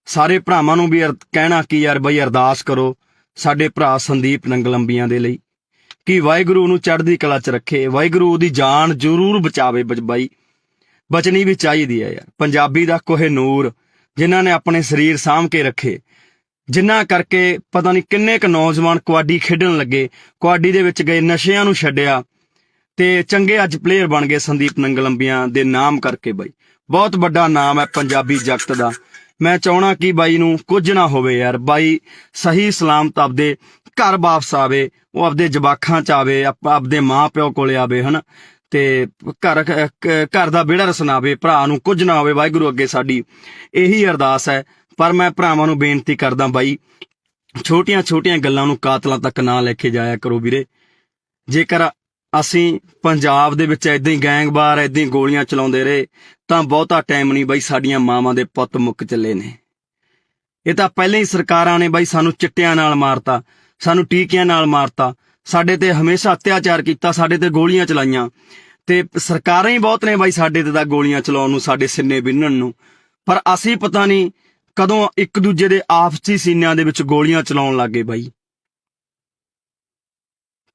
ਸਾਰੇ ਭਰਾਵਾਂ ਨੂੰ ਵੀ ਕਹਿਣਾ ਕਿ ਯਾਰ ਬਾਈ ਅਰਦਾਸ ਕਰੋ ਸਾਡੇ ਭਰਾ ਸੰਦੀਪ ਨੰਗਲੰਬੀਆਂ ਦੇ ਲਈ, ਕਿ ਵਾਹਿਗੁਰੂ ਉਹਨੂੰ ਚੜ੍ਹਦੀ ਕਲਾ 'ਚ ਰੱਖੇ, ਵਾਹਿਗੁਰੂ ਉਹਦੀ ਜਾਨ ਜ਼ਰੂਰ ਬਚਾਵੇ। ਬਾਈ ਬਚਣੀ ਵੀ ਚਾਹੀਦੀ ਹੈ ਯਾਰ। ਪੰਜਾਬੀ ਦਾ ਕੋਹਿਨੂਰ ਜਿਨ੍ਹਾਂ ਨੇ ਆਪਣੇ ਸਰੀਰ ਸਾਂਭ ਕੇ ਰੱਖੇ, ਜਿਨ੍ਹਾਂ ਕਰਕੇ ਪਤਾ ਨਹੀਂ ਕਿੰਨੇ ਕੁ ਨੌਜਵਾਨ ਕਬੱਡੀ ਖੇਡਣ ਲੱਗੇ, ਕਬੱਡੀ ਦੇ ਵਿੱਚ ਗਏ, ਨਸ਼ਿਆਂ ਨੂੰ ਛੱਡਿਆ ਤੇ ਚੰਗੇ ਅੱਜ ਪਲੇਅਰ ਬਣ ਗਏ ਸੰਦੀਪ ਨੰਗਲੰਬੀਆਂ ਦੇ ਨਾਮ ਕਰਕੇ। ਬਾਈ ਬਹੁਤ ਵੱਡਾ ਨਾਮ ਹੈ ਪੰਜਾਬੀ ਜਗਤ ਦਾ। ਮੈਂ ਚਾਹਣਾ ਕਿ ਬਾਈ ਨੂੰ ਕੁਝ ਨਾ ਹੋਵੇ ਯਾਰ, ਬਾਈ ਸਹੀ ਸਲਾਮਤ ਆਪਦੇ ਘਰ ਵਾਪਸ ਆਵੇ, ਉਹ ਆਪਦੇ ਜਵਾਕਾਂ 'ਚ ਆਵੇ, ਆਪਦੇ ਮਾਂ ਪਿਓ ਕੋਲੇ ਆਵੇ, ਹਨਾ, ਤੇ ਘਰ ਦਾ ਵਿਹੜਾ ਰਸਨਾਵੇ, ਭਰਾ ਨੂੰ ਕੁਝ ਨਾ ਹੋਵੇ। ਵਾਹਿਗੁਰੂ ਅੱਗੇ ਸਾਡੀ ਇਹੀ ਅਰਦਾਸ ਹੈ। ਪਰ ਮੈਂ ਭਰਾਵਾਂ ਨੂੰ ਬੇਨਤੀ ਕਰਦਾ ਬਾਈ, ਛੋਟੀਆਂ ਛੋਟੀਆਂ ਗੱਲਾਂ ਨੂੰ ਕਾਤਲਾਂ ਤੱਕ ਨਾ ਲੈ ਕੇ ਜਾਇਆ ਕਰੋ ਵੀਰੇ। ਜੇਕਰ ਅਸੀਂ ਪੰਜਾਬ ਦੇ ਵਿੱਚ ਏਦਾਂ ਹੀ ਗੈਂਗਵਾਰ ਏਦਾਂ ਹੀ ਗੋਲੀਆਂ ਚਲਾਉਂਦੇ ਰਹੇ ਤਾਂ ਬਹੁਤਾ ਟਾਈਮ ਨਹੀਂ ਬਾਈ, ਸਾਡੀਆਂ ਮਾਵਾਂ ਦੇ ਪੁੱਤ ਮੁੱਕ ਚੱਲੇ ਨੇ। ਇਹ ਤਾਂ ਪਹਿਲਾਂ ਹੀ ਸਰਕਾਰਾਂ ਨੇ ਬਾਈ ਸਾਨੂੰ ਚਿੱਟਿਆਂ ਨਾਲ ਮਾਰਤਾ, ਸਾਨੂੰ ਟੀਕਿਆਂ ਨਾਲ ਮਾਰਤਾ, ਸਾਡੇ ਤੇ ਹਮੇਸ਼ਾ ਅਤਿਆਚਾਰ ਕੀਤਾ, ਸਾਡੇ ਤੇ ਗੋਲੀਆਂ ਚਲਾਈਆਂ, ਤੇ ਸਰਕਾਰਾਂ ਹੀ ਬਹੁਤ ਨੇ ਬਾਈ ਸਾਡੇ ਤੇ ਤਾਂ ਗੋਲੀਆਂ ਚਲਾਉਣ ਨੂੰ, ਸਾਡੇ ਸਿੰਨੇ ਬਿੰਨਣ ਨੂੰ। ਪਰ ਅਸੀਂ ਪਤਾ ਨਹੀਂ ਕਦੋਂ ਇੱਕ ਦੂਜੇ ਦੇ ਆਪਸੀ ਸੀਨਿਆਂ ਦੇ ਵਿੱਚ ਗੋਲੀਆਂ ਚਲਾਉਣ ਲੱਗੇ ਬਾਈ।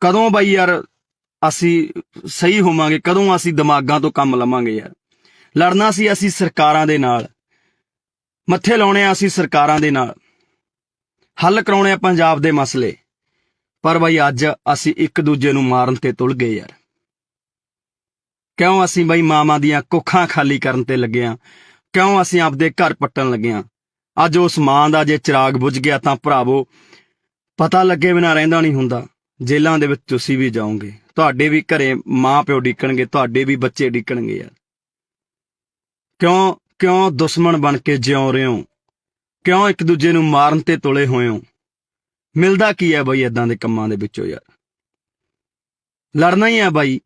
ਕਦੋਂ ਬਾਈ ਯਾਰ ਅਸੀਂ ਸਹੀ ਹੋਵਾਂਗੇ, ਕਦੋਂ ਅਸੀਂ ਦਿਮਾਗਾਂ ਤੋਂ ਕੰਮ ਲਵਾਂਗੇ ਯਾਰ। ਲੜਨਾ ਸੀ ਅਸੀਂ ਸਰਕਾਰਾਂ ਦੇ ਨਾਲ, ਮੱਥੇ ਲਾਉਣੇ ਆ ਅਸੀਂ ਸਰਕਾਰਾਂ ਦੇ ਨਾਲ, ਹੱਲ ਕਰਾਉਣੇ ਆ ਪੰਜਾਬ ਦੇ ਮਸਲੇ। ਪਰ ਬਾਈ ਅੱਜ ਅਸੀਂ ਇੱਕ ਦੂਜੇ ਨੂੰ ਮਾਰਨ ਤੇ ਤੁਲ ਗਏ ਯਾਰ। ਕਿਉਂ ਅਸੀਂ ਬਾਈ ਮਾਵਾਂ ਦੀਆਂ ਕੁੱਖਾਂ ਖਾਲੀ ਕਰਨ ਤੇ ਲੱਗੇ ਆ? ਕਿਉਂ ਅਸੀਂ ਆਪਦੇ ਘਰ ਪੱਟਣ ਲੱਗੇ ਆ? ਅੱਜ ਉਸ ਮਾਂ ਦਾ ਜੇ ਚਿਰਾਗ ਬੁਝ ਗਿਆ ਤਾਂ ਭਰਾਵੋ ਪਤਾ ਲੱਗੇ ਬਿਨਾਂ ਰਹਿੰਦਾ ਨਹੀਂ ਹੁੰਦਾ। ਜੇਲ੍ਹਾਂ ਦੇ ਵਿੱਚ ਤੁਸੀਂ ਵੀ ਜਾਓਗੇ, ਤੁਹਾਡੇ ਵੀ ਘਰੇ ਮਾਂ ਪਿਓ ਡਿੱਕਣਗੇ, ਤੁਹਾਡੇ ਵੀ ਬੱਚੇ ਡਿੱਕਣਗੇ ਯਾਰ। ਕਿਉਂ ਦੁਸ਼ਮਣ ਬਣ ਕੇ ਜਿਉਂ ਰਹੇ ਹੋ? ਕਿਉਂ ਇੱਕ ਦੂਜੇ ਨੂੰ ਮਾਰਨ ਤੇ ਤੁਲੇ ਹੋਏ ਹੋ? ਮਿਲਦਾ ਕੀ ਹੈ ਬਾਈ ਏਦਾਂ ਦੇ ਕੰਮਾਂ ਦੇ ਵਿੱਚੋਂ ਯਾਰ? ਲੜਨਾ ਹੀ ਹੈ ਬਾਈ।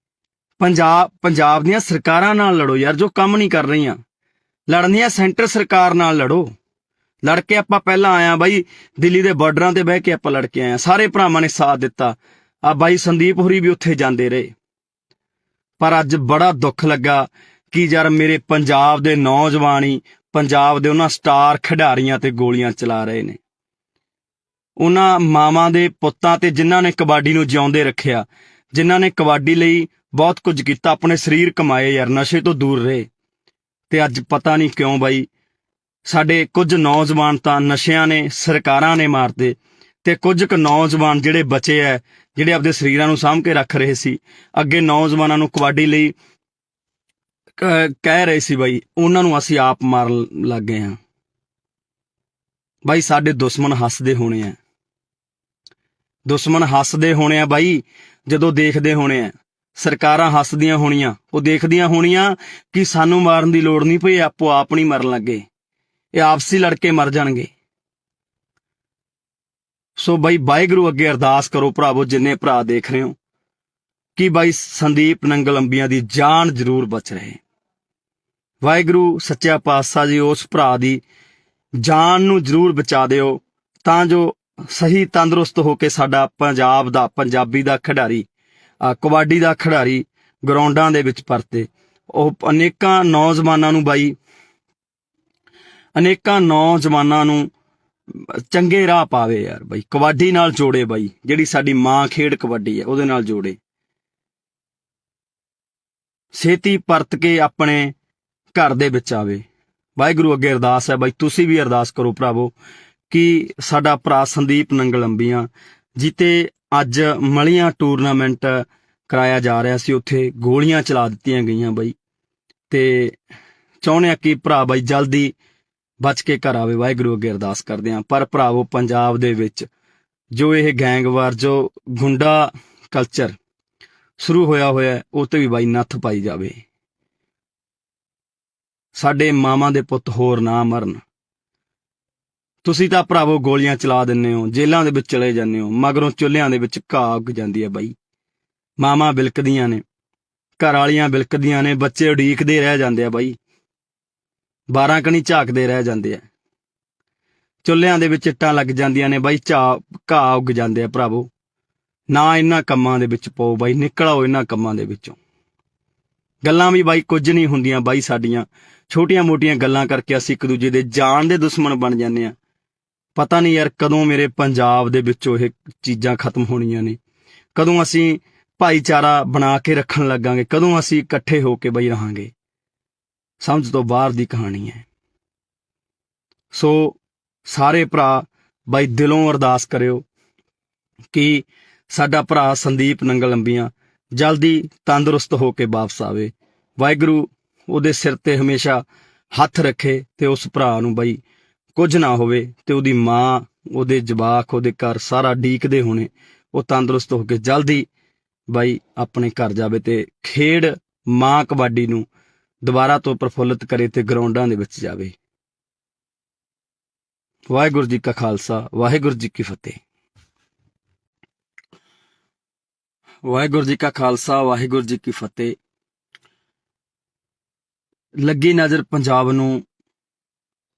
ਪੰਜਾਬ ਦੀਆਂ ਸਰਕਾਰਾਂ ਨਾਲ ਲੜੋ ਯਾਰ, ਜੋ ਕੰਮ ਨਹੀਂ ਕਰ ਰਹੀਆਂ। ਲੜਨੀਆਂ ਸੈਂਟਰ ਸਰਕਾਰ ਨਾਲ ਲੜੋ। ਲੜ ਕੇ ਆਪਾਂ ਪਹਿਲਾਂ ਆਇਆ ਬਾਈ, ਦਿੱਲੀ ਦੇ ਬਾਰਡਰਾਂ ਤੇ ਬਹਿ ਕੇ ਆਪਾਂ ਲੜ ਕੇ ਆਏ, ਸਾਰੇ ਭਰਾਵਾਂ ਨੇ ਸਾਥ ਦਿੱਤਾ। ਆ ਬਾਈ ਸੰਦੀਪ ਹੋਰੀ ਵੀ ਉੱਥੇ ਜਾਂਦੇ ਰਹੇ। ਪਰ ਅੱਜ ਬੜਾ ਦੁੱਖ ਲੱਗਾ ਕਿ ਯਾਰ ਮੇਰੇ ਪੰਜਾਬ ਦੇ ਨੌਜਵਾਨ ਹੀ ਪੰਜਾਬ ਦੇ ਉਹਨਾਂ ਸਟਾਰ ਖਿਡਾਰੀਆਂ ਤੇ ਗੋਲੀਆਂ ਚਲਾ ਰਹੇ ਨੇ। ਉਹਨਾਂ ਮਾਵਾਂ ਦੇ ਪੁੱਤਾਂ ਤੇ ਜਿਨ੍ਹਾਂ ਨੇ ਕਬੱਡੀ ਨੂੰ ਜਿਉਂਦੇ ਰੱਖਿਆ, ਜਿਨ੍ਹਾਂ ਨੇ ਕਬੱਡੀ ਲਈ ਬਹੁਤ ਕੁਝ ਕੀਤਾ, ਆਪਣੇ ਸਰੀਰ ਕਮਾਏ ਯਾਰ, ਨਸ਼ੇ ਤੋਂ ਦੂਰ ਰਹੇ। ਤੇ ਅੱਜ ਪਤਾ ਨਹੀਂ ਕਿਉਂ ਬਾਈ ਸਾਡੇ ਕੁਝ ਨੌਜਵਾਨ ਤਾਂ ਨਸ਼ਿਆਂ ਨੇ, ਸਰਕਾਰਾਂ ਨੇ ਮਾਰਤੇ, ਤੇ ਕੁਝ ਕੁ ਨੌਜਵਾਨ ਜਿਹੜੇ ਬਚੇ ਐ, ਜਿਹੜੇ ਆਪਦੇ ਸਰੀਰਾਂ ਨੂੰ ਸਾਂਭ ਕੇ ਰੱਖ ਰਹੇ ਸੀ, ਅੱਗੇ ਨੌਜਵਾਨਾਂ ਨੂੰ ਕਬੱਡੀ ਲਈ ਕਹਿ ਰਹੇ ਸੀ ਬਾਈ, ਉਹਨਾਂ ਨੂੰ ਅਸੀਂ ਆਪ ਮਾਰਨ ਲੱਗ ਗਏ ਹਾਂ। ਬਾਈ ਸਾਡੇ ਦੁਸ਼ਮਣ ਹੱਸਦੇ ਹੋਣੇ ਆ, ਦੁਸ਼ਮਣ ਹੱਸਦੇ ਹੋਣੇ ਆ ਬਾਈ, ਜਦੋਂ ਦੇਖਦੇ ਹੋਣੇ ਆ। ਸਰਕਾਰਾਂ ਹੱਸਦੀਆਂ ਹੋਣੀਆਂ, ਉਹ ਦੇਖਦੀਆਂ ਹੋਣੀਆਂ ਕਿ ਸਾਨੂੰ ਮਾਰਨ ਦੀ ਲੋੜ ਨਹੀਂ ਪਈ, ਆਪੋ ਆਪ ਨਹੀਂ ਮਰਨ ਲੱਗੇ, ਇਹ ਆਪਸੀ ਲੜ ਕੇ ਮਰ ਜਾਣਗੇ। ਸੋ ਬਾਈ ਵਾਹਿਗੁਰੂ ਅੱਗੇ ਅਰਦਾਸ ਕਰੋ ਭਰਾਵੋ, ਜਿੰਨੇ ਭਰਾ ਦੇਖ ਰਹੇ ਹੋ, ਕਿ ਬਾਈ ਸੰਦੀਪ ਨੰਗਲੰਬੀਆਂ ਦੀ ਜਾਨ ਜ਼ਰੂਰ ਬਚ ਰਹੇ। ਵਾਹਿਗੁਰੂ ਸੱਚਾ ਪਾਤਸ਼ਾਹ ਜੀ ਉਸ ਭਰਾ ਦੀ ਜਾਨ ਨੂੰ ਜ਼ਰੂਰ ਬਚਾ ਦਿਓ, ਤਾਂ ਜੋ ਸਹੀ ਤੰਦਰੁਸਤ ਹੋ ਕੇ ਸਾਡਾ ਪੰਜਾਬ ਦਾ, ਪੰਜਾਬੀ ਦਾ ਖਿਡਾਰੀ, ਕਬੱਡੀ ਦਾ ਖਿਡਾਰੀ ਗਰਾਊਂਡਾਂ ਦੇ ਵਿੱਚ ਪਰਤੇ। ਉਹ ਅਨੇਕਾਂ ਨੌਜਵਾਨਾਂ ਨੂੰ ਬਾਈ, ਅਨੇਕਾਂ ਨੌਜਵਾਨਾਂ ਨੂੰ ਚੰਗੇ ਰਾਹ ਪਾਵੇ ਯਾਰ ਬਾਈ, ਕਬੱਡੀ ਨਾਲ ਜੋੜੇ ਬਾਈ, ਜਿਹੜੀ ਸਾਡੀ ਮਾਂ ਖੇਡ ਕਬੱਡੀ ਹੈ ਉਹਦੇ ਨਾਲ ਜੋੜੇ। ਛੇਤੀ ਪਰਤ ਕੇ ਆਪਣੇ ਘਰ ਦੇ ਵਿੱਚ ਆਵੇ। ਵਾਹਿਗੁਰੂ ਅੱਗੇ ਅਰਦਾਸ ਹੈ ਬਾਈ, ਤੁਸੀਂ ਵੀ ਅਰਦਾਸ ਕਰੋ ਭਰਾਵੋ ਕਿ ਸਾਡਾ ਭਰਾ ਸੰਦੀਪ ਨੰਗਲੰਬੀਆਂ ਜਿੱਤੇ ਅੱਜ ਮਲੀਆਂ ਟੂਰਨਾਮੈਂਟ ਕਰਾਇਆ ਜਾ ਰਿਹਾ ਸੀ, ਉੱਥੇ ਗੋਲੀਆਂ ਚਲਾ ਦਿੱਤੀਆਂ ਗਈਆਂ ਬਾਈ, ਤੇ ਚਾਹੁੰਦੇ ਆ ਕਿ ਭਰਾ ਬਾਈ ਜਲਦੀ ਬਚ ਕੇ ਘਰ ਆਵੇ। ਵਾਹਿਗੁਰੂ ਅੱਗੇ ਅਰਦਾਸ ਕਰਦੇ ਹਾਂ। ਪਰ ਭਰਾਵੋ ਪੰਜਾਬ ਦੇ ਵਿੱਚ ਜੋ ਇਹ ਗੈਂਗਵਾਰ, ਜੋ ਗੁੰਡਾ ਕਲਚਰ ਸ਼ੁਰੂ ਹੋਇਆ ਉਹ ਤੇ ਵੀ ਬਾਈ ਨੱਥ ਪਾਈ ਜਾਵੇ। ਸਾਡੇ ਮਾਵਾਂ ਦੇ ਪੁੱਤ ਹੋਰ ਨਾ ਮਰਨ। ਤੁਸੀਂ ਤਾਂ ਭਰਾਵੋ ਗੋਲੀਆਂ ਚਲਾ ਦਿੰਦੇ ਹੋ, ਜੇਲ੍ਹਾਂ ਦੇ ਵਿੱਚ ਚਲੇ ਜਾਂਦੇ ਹੋ, ਮਗਰੋਂ ਚੁੱਲ੍ਹਿਆਂ ਦੇ ਵਿੱਚ ਘਾਹ ਉੱਗ ਜਾਂਦੀ ਹੈ ਬਾਈ। ਮਾਵਾਂ ਬਿਲਕਦੀਆਂ ਨੇ, ਘਰ ਵਾਲੀਆਂ ਬਿਲਕਦੀਆਂ ਨੇ, ਬੱਚੇ ਉਡੀਕਦੇ ਰਹਿ ਜਾਂਦੇ ਆ ਬਾਈ, 12 ਕਣੀ ਝਾਕਦੇ ਰਹਿ ਜਾਂਦੇ ਆ, ਚੁੱਲ੍ਹਿਆਂ ਦੇ ਵਿੱਚ ਇੱਟਾਂ ਲੱਗ ਜਾਂਦੀਆਂ ਨੇ ਬਾਈ, ਘਾਹ ਉੱਗ ਜਾਂਦੇ ਆ। ਭਰਾਵੋ ਨਾ ਇਹਨਾਂ ਕੰਮਾਂ ਦੇ ਵਿੱਚ ਪਾਓ ਬਾਈ, ਨਿਕਲ ਆਓ ਇਹਨਾਂ ਕੰਮਾਂ ਦੇ ਵਿੱਚੋਂ। ਗੱਲਾਂ ਵੀ ਬਾਈ ਕੁਝ ਨਹੀਂ ਹੁੰਦੀਆਂ ਬਾਈ, ਸਾਡੀਆਂ ਛੋਟੀਆਂ ਮੋਟੀਆਂ ਗੱਲਾਂ ਕਰਕੇ ਅਸੀਂ ਇੱਕ ਦੂਜੇ ਦੇ ਜਾਨ ਦੇ ਦੁਸ਼ਮਣ ਬਣ ਜਾਂਦੇ ਆ। ਪਤਾ ਨਹੀਂ ਯਾਰ ਕਦੋਂ ਮੇਰੇ ਪੰਜਾਬ ਦੇ ਵਿੱਚੋਂ ਇਹ ਚੀਜ਼ਾਂ ਖਤਮ ਹੋਣੀਆਂ ਨੇ, ਕਦੋਂ ਅਸੀਂ ਭਾਈਚਾਰਾ ਬਣਾ ਕੇ ਰੱਖਣ ਲੱਗਾਂਗੇ, ਕਦੋਂ ਅਸੀਂ ਇਕੱਠੇ ਹੋ ਕੇ ਬਈ ਰਹਾਂਗੇ। ਸਮਝ ਤੋਂ ਬਾਹਰ ਦੀ ਕਹਾਣੀ ਹੈ। ਸੋ ਸਾਰੇ ਭਰਾ ਬਾਈ ਦਿਲੋਂ ਅਰਦਾਸ ਕਰਿਓ ਕਿ ਸਾਡਾ ਭਰਾ ਸੰਦੀਪ ਨੰਗਲ ਅੰਬੀਆਂ ਜਲਦੀ ਤੰਦਰੁਸਤ ਹੋ ਕੇ ਵਾਪਸ ਆਵੇ। ਵਾਹਿਗੁਰੂ ਉਹਦੇ ਸਿਰ ਤੇ ਹਮੇਸ਼ਾ ਹੱਥ ਰੱਖੇ ਤੇ ਉਸ ਭਰਾ ਨੂੰ ਬਈ ਕੁਝ ਨਾ ਹੋਵੇ, ਤੇ ਉਹਦੀ ਮਾਂ, ਉਹਦੇ ਜਵਾਕ, ਉਹਦੇ ਘਰ ਸਾਰਾ ਡੀਕਦੇ ਹੋਣੇ, ਉਹ ਤੰਦਰੁਸਤ ਹੋ ਕੇ ਜਲਦੀ ਬਾਈ ਆਪਣੇ ਘਰ ਜਾਵੇ ਤੇ ਖੇਡ ਮਾਂ ਕਬੱਡੀ ਨੂੰ ਦੁਬਾਰਾ ਤੋਂ ਪ੍ਰਫੁੱਲਤ ਕਰੇ ਤੇ ਗਰਾਊਂਡਾਂ ਦੇ ਵਿੱਚ ਜਾਵੇ। ਵਾਹਿਗੁਰੂ ਜੀ ਕਾ ਖਾਲਸਾ, ਵਾਹਿਗੁਰੂ ਜੀ ਕੀ ਫਤਿਹ। ਵਾਹਿਗੁਰੂ ਜੀ ਕਾ ਖਾਲਸਾ, ਵਾਹਿਗੁਰੂ ਜੀ ਕੀ ਫਤਿਹ। ਲੱਗੀ ਨਜ਼ਰ ਪੰਜਾਬ ਨੂੰ,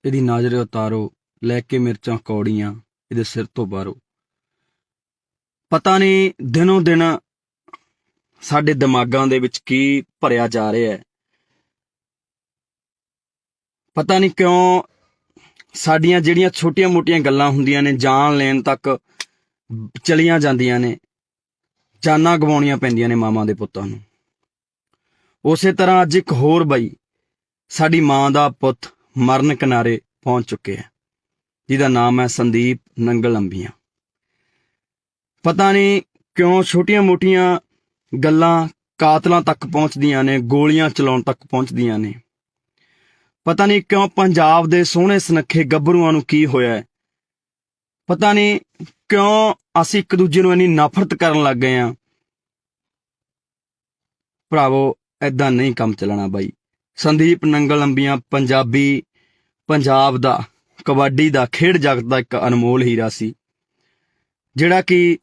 ਇਹਦੀ ਨਜ਼ਰ ਉਤਾਰੋ, ਲੈ ਕੇ ਮਿਰਚਾਂ ਕੌੜੀਆਂ ਇਹਦੇ ਸਿਰ ਤੋਂ ਬਾਹਰੋ। ਪਤਾ ਨਹੀਂ ਦਿਨੋਂ ਦਿਨ ਸਾਡੇ ਦਿਮਾਗਾਂ ਦੇ ਵਿੱਚ ਕੀ ਭਰਿਆ ਜਾ ਰਿਹਾ ਹੈ। ਪਤਾ ਨਹੀਂ ਕਿਉਂ ਸਾਡੀਆਂ ਜਿਹੜੀਆਂ ਛੋਟੀਆਂ ਮੋਟੀਆਂ ਗੱਲਾਂ ਹੁੰਦੀਆਂ ਨੇ ਜਾਨ ਲੈਣ ਤੱਕ ਚਲੀਆਂ ਜਾਂਦੀਆਂ ਨੇ, ਜਾਨਾਂ ਗਵਾਉਣੀਆਂ ਪੈਂਦੀਆਂ ਨੇ ਮਾਵਾਂ ਦੇ ਪੁੱਤਾਂ ਨੂੰ। ਉਸੇ ਤਰ੍ਹਾਂ ਅੱਜ ਇੱਕ ਹੋਰ ਬਈ ਸਾਡੀ ਮਾਂ ਦਾ ਪੁੱਤ ਮਰਨ ਕਿਨਾਰੇ ਪਹੁੰਚ ਚੁੱਕਿਆ, ਜਿਹਦਾ ਨਾਮ ਹੈ ਸੰਦੀਪ ਨੰਗਲ ਅੰਬੀਆਂ। ਪਤਾ ਨਹੀਂ ਕਿਉਂ ਛੋਟੀਆਂ ਮੋਟੀਆਂ ਗੱਲਾਂ ਕਾਤਲਾਂ ਤੱਕ ਪਹੁੰਚਦੀਆਂ ਨੇ, ਗੋਲੀਆਂ ਚਲਾਉਣ ਤੱਕ ਪਹੁੰਚਦੀਆਂ ਨੇ। ਪਤਾ ਨਹੀਂ ਕਿਉਂ ਪੰਜਾਬ ਦੇ ਸੋਹਣੇ ਸੁਨੱਖੇ ਗੱਭਰੂਆਂ ਨੂੰ ਕੀ ਹੋਇਆ। ਪਤਾ ਨਹੀਂ ਕਿਉਂ ਅਸੀਂ ਇੱਕ ਦੂਜੇ ਨੂੰ ਇੰਨੀ ਨਫ਼ਰਤ ਕਰਨ ਲੱਗ ਗਏ ਆ। ਭਰਾਵੋ ਏਦਾਂ ਨਹੀਂ ਕੰਮ ਚੱਲਣਾ ਬਾਈ। ਸੰਦੀਪ ਨੰਗਲ ਅੰਬੀਆਂ ਪੰਜਾਬ ਦਾ ਕਬੱਡੀ ਦਾ ਖੇਡ ਜਗਤ ਦਾ ਇੱਕ ਅਨਮੋਲ ਹੀਰਾ ਸੀ, ਜਿਹੜਾ ਕਿ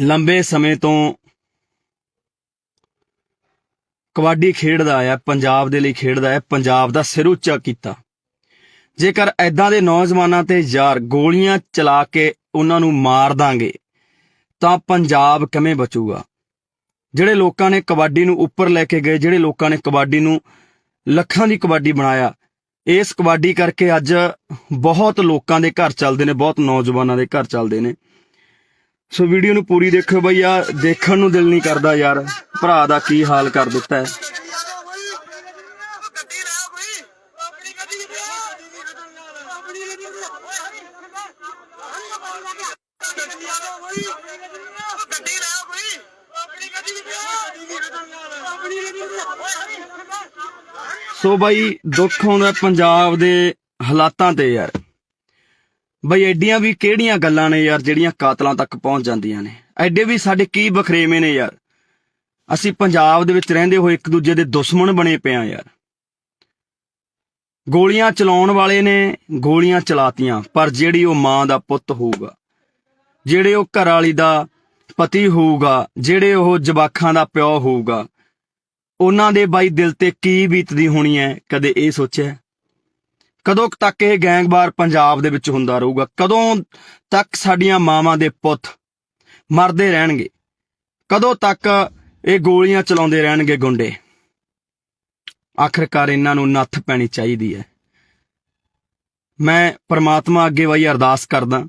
ਲੰਬੇ ਸਮੇਂ ਤੋਂ ਕਬੱਡੀ ਖੇਡਦਾ ਆਇਆ, ਪੰਜਾਬ ਦੇ ਲਈ ਖੇਡਦਾ ਹੈ, ਪੰਜਾਬ ਦਾ ਸਿਰ ਉੱਚਾ ਕੀਤਾ। ਜੇਕਰ ਐਦਾਂ ਦੇ ਨੌਜਵਾਨਾਂ ਤੇ ਯਾਰ ਗੋਲੀਆਂ ਚਲਾ ਕੇ ਉਹਨਾਂ ਨੂੰ ਮਾਰ ਦਾਂਗੇ ਤਾਂ ਪੰਜਾਬ ਕਿਵੇਂ ਬਚੂਗਾ? ਜਿਹੜੇ ਲੋਕਾਂ ਨੇ ਕਬੱਡੀ ਨੂੰ ਉੱਪਰ ਲੈ ਕੇ ਗਏ, ਜਿਹੜੇ ਲੋਕਾਂ ਨੇ ਕਬੱਡੀ ਨੂੰ ਲੱਖਾਂ ਦੀ ਕਬੱਡੀ ਬਣਾਇਆ, ਇਸ ਕਬੱਡੀ ਕਰਕੇ ਅੱਜ ਬਹੁਤ ਲੋਕਾਂ ਦੇ ਘਰ ਚੱਲਦੇ ਨੇ, ਬਹੁਤ ਨੌਜਵਾਨਾਂ ਦੇ ਘਰ ਚੱਲਦੇ ਨੇ। ਸੋ ਵੀਡੀਓ ਨੂੰ ਪੂਰੀ ਦੇਖਿਓ ਬਈ, ਆ ਦੇਖਣ ਨੂੰ ਦਿਲ ਨਹੀਂ ਕਰਦਾ ਯਾਰ, ਭਰਾ ਦਾ ਕੀ ਹਾਲ ਕਰ ਦਿੱਤਾ ਹੈ। ਸੋ ਬਾਈ ਦੁੱਖ ਆਉਂਦਾ ਪੰਜਾਬ ਦੇ ਹਾਲਾਤਾਂ ਤੇ ਯਾਰ। ਬਈ ਐਡੀਆਂ ਵੀ ਕਿਹੜੀਆਂ ਗੱਲਾਂ ਨੇ ਯਾਰ ਜਿਹੜੀਆਂ ਕਾਤਲਾਂ ਤੱਕ ਪਹੁੰਚ ਜਾਂਦੀਆਂ ਨੇ? ਐਡੇ ਵੀ ਸਾਡੇ ਕੀ ਬਖਰੇਵੇਂ ਨੇ ਯਾਰ? ਅਸੀਂ ਪੰਜਾਬ ਦੇ ਵਿੱਚ ਰਹਿੰਦੇ ਹੋਏ ਇੱਕ ਦੂਜੇ ਦੇ ਦੁਸ਼ਮਣ ਬਣੇ ਪਏ ਆ ਯਾਰ। ਗੋਲੀਆਂ ਚਲਾਉਣ ਵਾਲੇ ਨੇ ਗੋਲੀਆਂ ਚਲਾਤੀਆਂ, ਪਰ ਜਿਹੜੀ ਉਹ ਮਾਂ ਦਾ ਪੁੱਤ ਹੋਊਗਾ, ਜਿਹੜੇ ਉਹ ਘਰ ਵਾਲੀ ਦਾ ਪਤੀ ਹੋਊਗਾ, ਜਿਹੜੇ ਉਹ ਜਵਾਕਾਂ ਦਾ ਪਿਓ ਹੋਊਗਾ, ਉਹਨਾਂ ਦੇ ਬਾਈ ਦਿਲ ਤੇ ਕੀ ਬੀਤਦੀ ਹੋਣੀ ਹੈ? ਕਦੇ ਇਹ ਸੋਚਿਆ? ਕਦੋਂ ਤੱਕ ਇਹ ਗੈਂਗਵਾਰ ਪੰਜਾਬ ਦੇ ਵਿੱਚ ਹੁੰਦਾ ਰਹੂਗਾ? ਕਦੋਂ ਤੱਕ ਸਾਡੀਆਂ ਮਾਵਾਂ ਦੇ ਪੁੱਤ ਮਰਦੇ ਰਹਿਣਗੇ? ਕਦੋਂ ਤੱਕ ਇਹ ਗੋਲੀਆਂ ਚਲਾਉਂਦੇ ਰਹਿਣਗੇ ਗੁੰਡੇ? ਆਖਿਰਕਾਰ ਇਹਨਾਂ ਨੂੰ ਨੱਥ ਪੈਣੀ ਚਾਹੀਦੀ ਹੈ। ਮੈਂ ਪ੍ਰਮਾਤਮਾ ਅੱਗੇ ਬਈ ਅਰਦਾਸ ਕਰਦਾ,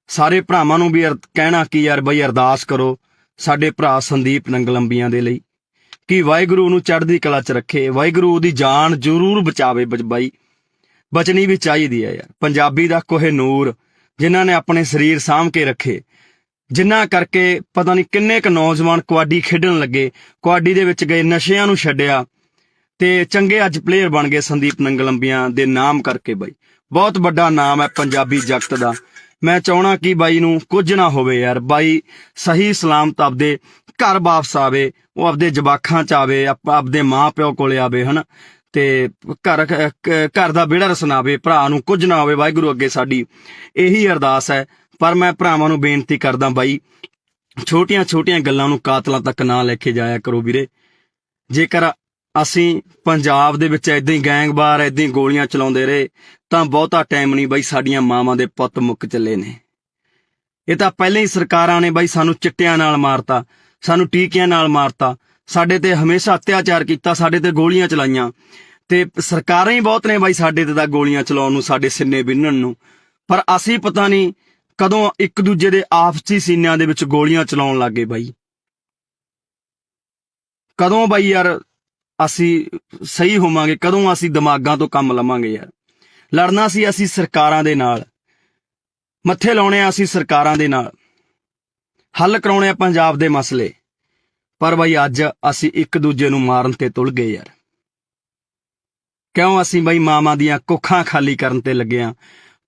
ਸਾਰੇ ਭਰਾਵਾਂ ਨੂੰ ਵੀ ਕਹਿਣਾ ਕਿ ਯਾਰ ਬਈ ਅਰਦਾਸ ਕਰੋ ਸਾਡੇ ਭਰਾ ਸੰਦੀਪ ਨੰਗਲ ਅੰਬੀਆਂ ਦੇ ਲਈ, ਕਿ ਵਾਹਿਗੁਰੂ ਨੂੰ ਚੜ੍ਹਦੀ ਕਲਾ 'ਚ ਰੱਖੇ, ਵਾਹਿਗੁਰੂ ਉਹਦੀ ਜਾਨ ਜ਼ਰੂਰ ਬਚਾਵੇ। ਬਾਈ ਬਚਣੀ ਵੀ ਚਾਹੀਦੀ ਹੈ ਯਾਰ। ਪੰਜਾਬੀ ਦਾ ਕੋਹਿਨੂਰ ਜਿਨ੍ਹਾਂ ਨੇ ਆਪਣੇ ਸਰੀਰ ਸਾਂਭ ਕੇ ਰੱਖੇ, ਜਿਨ੍ਹਾਂ ਕਰਕੇ ਪਤਾ ਨਹੀਂ ਕਿੰਨੇ ਕੁ ਨੌਜਵਾਨ ਕਬੱਡੀ ਖੇਡਣ ਲੱਗੇ, ਕਬੱਡੀ ਦੇ ਵਿੱਚ ਗਏ, ਨਸ਼ਿਆਂ ਨੂੰ ਛੱਡਿਆ ਤੇ ਚੰਗੇ ਅੱਜ ਪਲੇਅਰ ਬਣ ਗਏ ਸੰਦੀਪ ਨੰਗਲ ਅੰਬੀਆਂ ਦੇ ਨਾਮ ਕਰਕੇ। ਬਾਈ ਬਹੁਤ ਵੱਡਾ ਨਾਮ ਹੈ ਪੰਜਾਬੀ ਜਗਤ ਦਾ। ਮੈਂ ਚਾਹਣਾ ਕਿ ਬਾਈ ਨੂੰ ਕੁਝ ਨਾ ਹੋਵੇ ਯਾਰ, ਬਾਈ ਸਹੀ ਸਲਾਮਤ ਆਪਦੇ ਘਰ ਵਾਪਸ ਆਵੇ, ਉਹ ਆਪਦੇ ਜਵਾਕਾਂ 'ਚ ਆਵੇ, ਆਪਦੇ ਮਾਂ ਪਿਓ ਕੋਲੇ ਆਵੇ, ਹਨਾ, ਤੇ ਘਰ ਦਾ ਵਿਹੜਾ ਰਸਨਾਵੇ, ਭਰਾ ਨੂੰ ਕੁਝ ਨਾ ਹੋਵੇ। ਵਾਹਿਗੁਰੂ ਅੱਗੇ ਸਾਡੀ ਇਹੀ ਅਰਦਾਸ ਹੈ। ਪਰ ਮੈਂ ਭਰਾਵਾਂ ਨੂੰ ਬੇਨਤੀ ਕਰਦਾ ਬਾਈ, ਛੋਟੀਆਂ ਛੋਟੀਆਂ ਗੱਲਾਂ ਨੂੰ ਕਾਤਲਾਂ ਤੱਕ ਨਾ ਲੈ ਕੇ ਜਾਇਆ ਕਰੋ ਵੀਰੇ। ਜੇਕਰ ਅਸੀਂ ਪੰਜਾਬ ਦੇ ਵਿੱਚ ਏਦਾਂ ਹੀ ਗੈਂਗਵਾਰ ਏਦਾਂ ਹੀ ਗੋਲੀਆਂ ਚਲਾਉਂਦੇ ਰਹੇ ਤਾਂ ਬਹੁਤਾ ਟਾਈਮ ਨਹੀਂ ਬਾਈ, ਸਾਡੀਆਂ ਮਾਵਾਂ ਦੇ ਪੁੱਤ ਮੁੱਕ ਚੱਲੇ ਨੇ। ਇਹ ਤਾਂ ਪਹਿਲਾਂ ਹੀ ਸਰਕਾਰਾਂ ਨੇ ਬਾਈ ਸਾਨੂੰ ਚਿੱਟਿਆਂ ਨਾਲ ਮਾਰਤਾ, ਸਾਨੂੰ ਟੀਕਿਆਂ ਨਾਲ ਮਾਰਤਾ, ਸਾਡੇ ਤੇ ਹਮੇਸ਼ਾ ਅਤਿਆਚਾਰ ਕੀਤਾ, ਸਾਡੇ ਤੇ ਗੋਲੀਆਂ ਚਲਾਈਆਂ, ਤੇ ਸਰਕਾਰਾਂ ਹੀ ਬਹੁਤ ਨੇ ਬਾਈ ਸਾਡੇ ਤੇ ਤਾਂ ਗੋਲੀਆਂ ਚਲਾਉਣ ਨੂੰ, ਸਾਡੇ ਸਿੰਨੇ ਬਿੰਨਣ ਨੂੰ। ਪਰ ਅਸੀਂ ਪਤਾ ਨਹੀਂ ਕਦੋਂ ਇੱਕ ਦੂਜੇ ਦੇ ਆਪਸੀ ਸੀਨਿਆਂ ਦੇ ਵਿੱਚ ਗੋਲੀਆਂ ਚਲਾਉਣ ਲੱਗੇ ਬਾਈ। ਕਦੋਂ ਬਾਈ ਯਾਰ ਅਸੀਂ ਸਹੀ ਹੋਵਾਂਗੇ, ਕਦੋਂ ਅਸੀਂ ਦਿਮਾਗਾਂ ਤੋਂ ਕੰਮ ਲਵਾਂਗੇ ਯਾਰ। ਲੜਨਾ ਸੀ ਅਸੀਂ ਸਰਕਾਰਾਂ ਦੇ ਨਾਲ, ਮੱਥੇ ਲਾਉਣੇ ਆ ਅਸੀਂ ਸਰਕਾਰਾਂ ਦੇ ਨਾਲ, ਹੱਲ ਕਰਾਉਣੇ ਆ ਪੰਜਾਬ ਦੇ ਮਸਲੇ। ਪਰ ਬਾਈ ਅੱਜ ਅਸੀਂ ਇੱਕ ਦੂਜੇ ਨੂੰ ਮਾਰਨ ਤੇ ਤੁਲ ਗਏ ਯਾਰ। ਕਿਉਂ ਅਸੀਂ ਬਾਈ ਮਾਵਾਂ ਦੀਆਂ ਕੁੱਖਾਂ ਖਾਲੀ ਕਰਨ ਤੇ ਲੱਗੇ ਆਂ?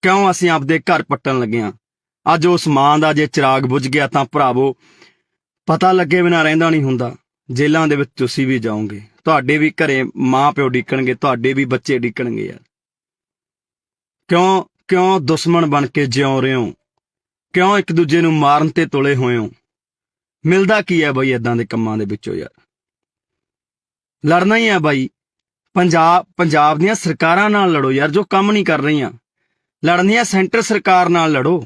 ਕਿਉਂ ਅਸੀਂ ਆਪਦੇ ਘਰ ਪੱਟਣ ਲੱਗੇ ਆਂ? ਅੱਜ ਉਸ ਮਾਂ ਦਾ ਜੇ ਚਿਰਾਗ ਬੁਝ ਗਿਆ ਤਾਂ ਭਰਾਵੋ ਪਤਾ ਲੱਗੇ ਬਿਨਾਂ ਰਹਿੰਦਾ ਨਹੀਂ ਹੁੰਦਾ। ਜੇਲ੍ਹਾਂ ਦੇ ਵਿੱਚ ਤੁਸੀਂ ਵੀ ਜਾਓਗੇ, ਤੁਹਾਡੇ ਵੀ ਘਰੇ ਮਾਂ ਪਿਓ ਡਿੱਕਣਗੇ, ਤੁਹਾਡੇ ਵੀ ਬੱਚੇ ਡਿੱਕਣਗੇ ਯਾਰ। ਕਿਉਂ ਦੁਸ਼ਮਣ ਬਣ ਕੇ ਜਿਉਂ ਰਹੇ ਹੋ? ਕਿਉਂ ਇੱਕ ਦੂਜੇ ਨੂੰ ਮਾਰਨ ਤੇ ਤੁਲੇ ਹੋਏ ਹੋ? ਮਿਲਦਾ ਕੀ ਹੈ ਬਾਈ ਏਦਾਂ ਦੇ ਕੰਮਾਂ ਦੇ ਵਿੱਚੋਂ ਯਾਰ? ਲੜਨਾ ਹੀ ਆ ਬਾਈ। ਪੰਜਾਬ ਦੀਆਂ ਸਰਕਾਰਾਂ ਨਾਲ ਲੜੋ ਯਾਰ, ਜੋ ਕੰਮ ਨਹੀਂ ਕਰ ਰਹੀਆਂ। ਲੜਨੀ ਆ ਸੈਂਟਰ ਸਰਕਾਰ ਨਾਲ ਲੜੋ।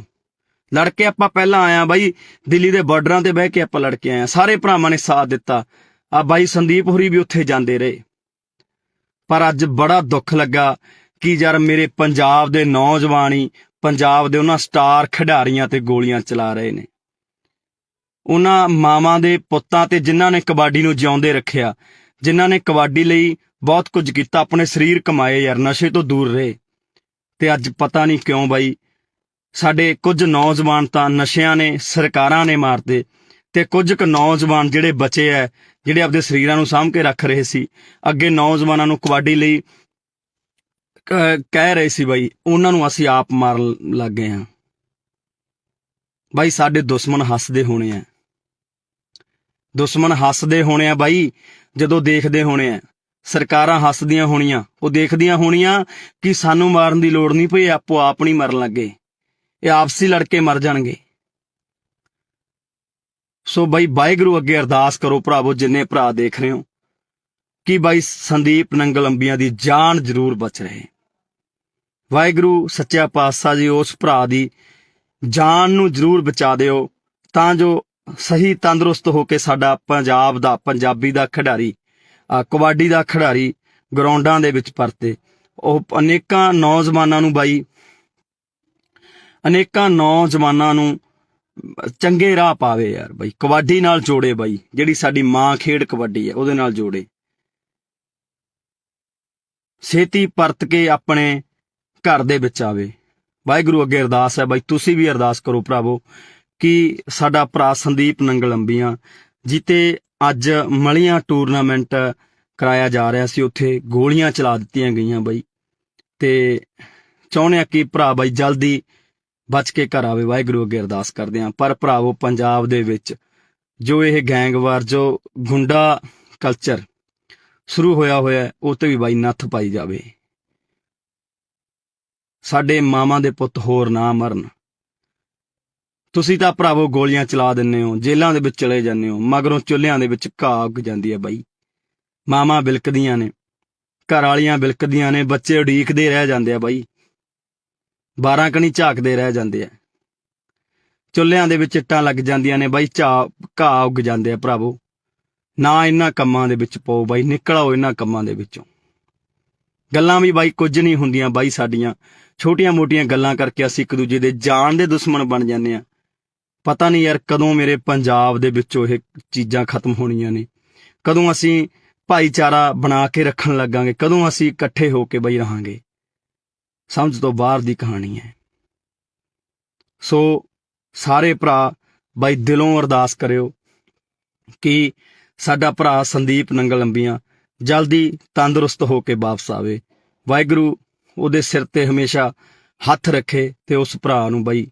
ਲੜ ਕੇ ਆਪਾਂ ਪਹਿਲਾਂ ਆਇਆ ਬਾਈ, ਦਿੱਲੀ ਦੇ ਬਾਰਡਰਾਂ ਤੇ ਬਹਿ ਕੇ ਆਪਾਂ ਲੜ ਕੇ ਆਏ, ਸਾਰੇ ਭਰਾਵਾਂ ਨੇ ਸਾਥ ਦਿੱਤਾ। ਆ ਬਾਈ ਸੰਦੀਪ ਹੋਰੀ ਵੀ ਉੱਥੇ ਜਾਂਦੇ ਰਹੇ। ਪਰ ਅੱਜ ਬੜਾ ਦੁੱਖ ਲੱਗਾ ਕਿ ਯਾਰ ਮੇਰੇ ਪੰਜਾਬ ਦੇ ਨੌਜਵਾਨ ਹੀ ਪੰਜਾਬ ਦੇ ਉਹਨਾਂ ਸਟਾਰ ਖਿਡਾਰੀਆਂ ਤੇ ਗੋਲੀਆਂ ਚਲਾ ਰਹੇ ਨੇ। ਉਹਨਾਂ ਮਾਵਾਂ ਦੇ ਪੁੱਤਾਂ ਤੇ ਜਿਨ੍ਹਾਂ ਨੇ ਕਬੱਡੀ ਨੂੰ ਜਿਉਂਦੇ ਰੱਖਿਆ, ਜਿਨ੍ਹਾਂ ਨੇ ਕਬੱਡੀ ਲਈ ਬਹੁਤ ਕੁਝ ਕੀਤਾ, ਆਪਣੇ ਸਰੀਰ ਕਮਾਏ ਯਾਰ, ਨਸ਼ੇ ਤੋਂ ਦੂਰ ਰਹੇ। ਤੇ ਅੱਜ ਪਤਾ ਨਹੀਂ ਕਿਉਂ ਬਾਈ ਸਾਡੇ ਕੁਝ ਨੌਜਵਾਨ ਤਾਂ ਨਸ਼ਿਆਂ ਨੇ, ਸਰਕਾਰਾਂ ਨੇ ਮਾਰਦੇ, ਤੇ ਕੁਝ ਕੁ ਨੌਜਵਾਨ ਜਿਹੜੇ ਬਚੇ ਐ, ਜਿਹੜੇ ਆਪਦੇ ਸਰੀਰਾਂ ਨੂੰ ਸਾਂਭ ਕੇ ਰੱਖ ਰਹੇ ਸੀ, ਅੱਗੇ ਨੌਜਵਾਨਾਂ ਨੂੰ ਕਬੱਡੀ ਲਈ ਕਹਿ ਰਹੇ ਸੀ ਬਾਈ, ਉਹਨਾਂ ਨੂੰ ਅਸੀਂ ਆਪ ਮਾਰਨ ਲੱਗ ਗਏ ਹਾਂ। ਬਾਈ ਸਾਡੇ ਦੁਸ਼ਮਣ ਹੱਸਦੇ ਹੋਣੇ ਆ, ਦੁਸ਼ਮਣ ਹੱਸਦੇ ਹੋਣੇ ਆ ਬਾਈ, ਜਦੋਂ ਦੇਖਦੇ ਹੋਣੇ ਆ। ਸਰਕਾਰਾਂ ਹੱਸਦੀਆਂ ਹੋਣੀਆਂ, ਉਹ ਦੇਖਦੀਆਂ ਹੋਣੀਆਂ ਕਿ ਸਾਨੂੰ ਮਾਰਨ ਦੀ ਲੋੜ ਨਹੀਂ ਪਈ, ਆਪੋ ਆਪ ਨਹੀਂ ਮਰਨ ਲੱਗੇ, ਇਹ ਆਪਸੀ ਲੜ ਕੇ ਮਰ ਜਾਣਗੇ। ਸੋ ਬਾਈ ਵਾਹਿਗੁਰੂ ਅੱਗੇ ਅਰਦਾਸ ਕਰੋ ਭਰਾਵੋ, ਜਿੰਨੇ ਭਰਾ ਦੇਖ ਰਹੇ ਹੋ, ਕਿ ਬਾਈ ਸੰਦੀਪ ਨੰਗਲ ਅੰਬੀਆਂ ਦੀ ਜਾਨ ਜ਼ਰੂਰ ਬਚ ਰਹੇ। ਵਾਹਿਗੁਰੂ ਸੱਚਾ ਪਾਤਸ਼ਾਹ ਜੀ ਉਸ ਭਰਾ ਦੀ ਜਾਨ ਨੂੰ ਜ਼ਰੂਰ ਬਚਾ ਦਿਓ, ਤਾਂ ਜੋ ਸਹੀ ਤੰਦਰੁਸਤ ਹੋ ਕੇ ਸਾਡਾ ਪੰਜਾਬ ਦਾ, ਪੰਜਾਬੀ ਦਾ ਖਿਡਾਰੀ, ਕਬੱਡੀ ਦਾ ਖਿਡਾਰੀ ਗਰਾਊਂਡਾਂ ਦੇ ਵਿੱਚ ਪਰਤੇ। ਉਹ ਅਨੇਕਾਂ ਨੌਜਵਾਨਾਂ ਨੂੰ ਬਾਈ, ਅਨੇਕਾਂ ਨੌਜਵਾਨਾਂ ਨੂੰ ਚੰਗੇ ਰਾਹ ਪਾਵੇ ਯਾਰ ਬਾਈ, ਕਬੱਡੀ ਨਾਲ ਜੋੜੇ ਬਾਈ, ਜਿਹੜੀ ਸਾਡੀ ਮਾਂ ਖੇਡ ਕਬੱਡੀ ਹੈ ਉਹਦੇ ਨਾਲ ਜੋੜੇ। ਛੇਤੀ ਪਰਤ ਕੇ ਆਪਣੇ ਘਰ ਦੇ ਵਿੱਚ ਆਵੇ। ਵਾਹਿਗੁਰੂ ਅੱਗੇ ਅਰਦਾਸ ਹੈ ਬਾਈ, ਤੁਸੀਂ ਵੀ ਅਰਦਾਸ ਕਰੋ ਭਰਾਵੋ ਕਿ ਸਾਡਾ ਭਰਾ ਸੰਦੀਪ ਨੰਗਲ ਅੰਬੀਆਂ ਜਿੱਤੇ ਅੱਜ ਮਲੀਆਂ ਟੂਰਨਾਮੈਂਟ ਕਰਾਇਆ ਜਾ ਰਿਹਾ ਸੀ, ਉੱਥੇ ਗੋਲੀਆਂ ਚਲਾ ਦਿੱਤੀਆਂ ਗਈਆਂ ਬਾਈ, ਤੇ ਚਾਹੁੰਦੇ ਆ ਕਿ ਭਰਾ ਬਾਈ ਜਲਦੀ ਬਚ ਕੇ ਘਰ ਆਵੇ। ਵਾਹਿਗੁਰੂ ਅੱਗੇ ਅਰਦਾਸ ਕਰਦੇ ਹਾਂ। ਪਰ ਭਰਾਵੋ ਪੰਜਾਬ ਦੇ ਵਿੱਚ ਜੋ ਇਹ ਗੈਂਗਵਾਰ, ਜੋ ਗੁੰਡਾ ਕਲਚਰ ਸ਼ੁਰੂ ਹੋਇਆ ਉਹ ਤੇ ਵੀ ਬਾਈ ਨੱਥ ਪਾਈ ਜਾਵੇ। ਸਾਡੇ ਮਾਵਾਂ ਦੇ ਪੁੱਤ ਹੋਰ ਨਾ ਮਰਨ। ਤੁਸੀਂ ਤਾਂ ਭਰਾਵੋ ਗੋਲੀਆਂ ਚਲਾ ਦਿੰਦੇ ਹੋ, ਜੇਲ੍ਹਾਂ ਦੇ ਵਿੱਚ ਚਲੇ ਜਾਂਦੇ ਹੋ, ਮਗਰੋਂ ਚੁੱਲ੍ਹਿਆਂ ਦੇ ਵਿੱਚ ਘਾਹ ਉੱਗ ਜਾਂਦੀ ਹੈ ਬਾਈ। ਮਾਵਾਂ ਬਿਲਕਦੀਆਂ ਨੇ, ਘਰ ਵਾਲੀਆਂ ਬਿਲਕਦੀਆਂ ਨੇ, ਬੱਚੇ ਉਡੀਕਦੇ ਰਹਿ ਜਾਂਦੇ ਆ ਬਾਈ, 12 ਕਣੀ ਝਾਕਦੇ ਰਹਿ ਜਾਂਦੇ ਆ। ਚੁੱਲ੍ਹਿਆਂ ਦੇ ਵਿੱਚ ਇੱਟਾਂ ਲੱਗ ਜਾਂਦੀਆਂ ਨੇ ਬਾਈ, ਘਾਹ ਉੱਗ ਜਾਂਦੇ ਆ। ਭਰਾਵੋ ਨਾ ਇਹਨਾਂ ਕੰਮਾਂ ਦੇ ਵਿੱਚ ਪਾਓ ਬਾਈ, ਨਿਕਲ ਆਓ ਇਹਨਾਂ ਕੰਮਾਂ ਦੇ ਵਿੱਚੋਂ। ਗੱਲਾਂ ਵੀ ਬਾਈ ਕੁਝ ਨਹੀਂ ਹੁੰਦੀਆਂ ਬਾਈ, ਸਾਡੀਆਂ ਛੋਟੀਆਂ ਮੋਟੀਆਂ ਗੱਲਾਂ ਕਰਕੇ ਅਸੀਂ ਇੱਕ ਦੂਜੇ ਦੇ ਜਾਨ ਦੇ ਦੁਸ਼ਮਣ ਬਣ ਜਾਂਦੇ ਆ। ਪਤਾ ਨਹੀਂ ਯਾਰ ਕਦੋਂ ਮੇਰੇ ਪੰਜਾਬ ਦੇ ਵਿੱਚੋਂ ਇਹ ਚੀਜ਼ਾਂ ਖਤਮ ਹੋਣੀਆਂ ਨੇ, ਕਦੋਂ ਅਸੀਂ ਭਾਈਚਾਰਾ ਬਣਾ ਕੇ ਰੱਖਣ ਲੱਗਾਂਗੇ, ਕਦੋਂ ਅਸੀਂ ਇਕੱਠੇ ਹੋ ਕੇ ਬਾਈ ਰਹਾਂਗੇ। ਸਮਝ ਤੋਂ ਬਾਹਰ ਦੀ ਕਹਾਣੀ ਹੈ। ਸੋ ਸਾਰੇ ਭਰਾ ਬਾਈ ਦਿਲੋਂ ਅਰਦਾਸ ਕਰਿਓ ਕਿ ਸਾਡਾ ਭਰਾ ਸੰਦੀਪ ਨੰਗਲ ਅੰਬੀਆਂ ਜਲਦੀ ਤੰਦਰੁਸਤ ਹੋ ਕੇ ਵਾਪਸ ਆਵੇ। ਵਾਹਿਗੁਰੂ ਉਹਦੇ ਸਿਰ ਤੇ ਹਮੇਸ਼ਾ ਹੱਥ ਰੱਖੇ ਤੇ ਉਸ ਭਰਾ ਨੂੰ ਬਾਈ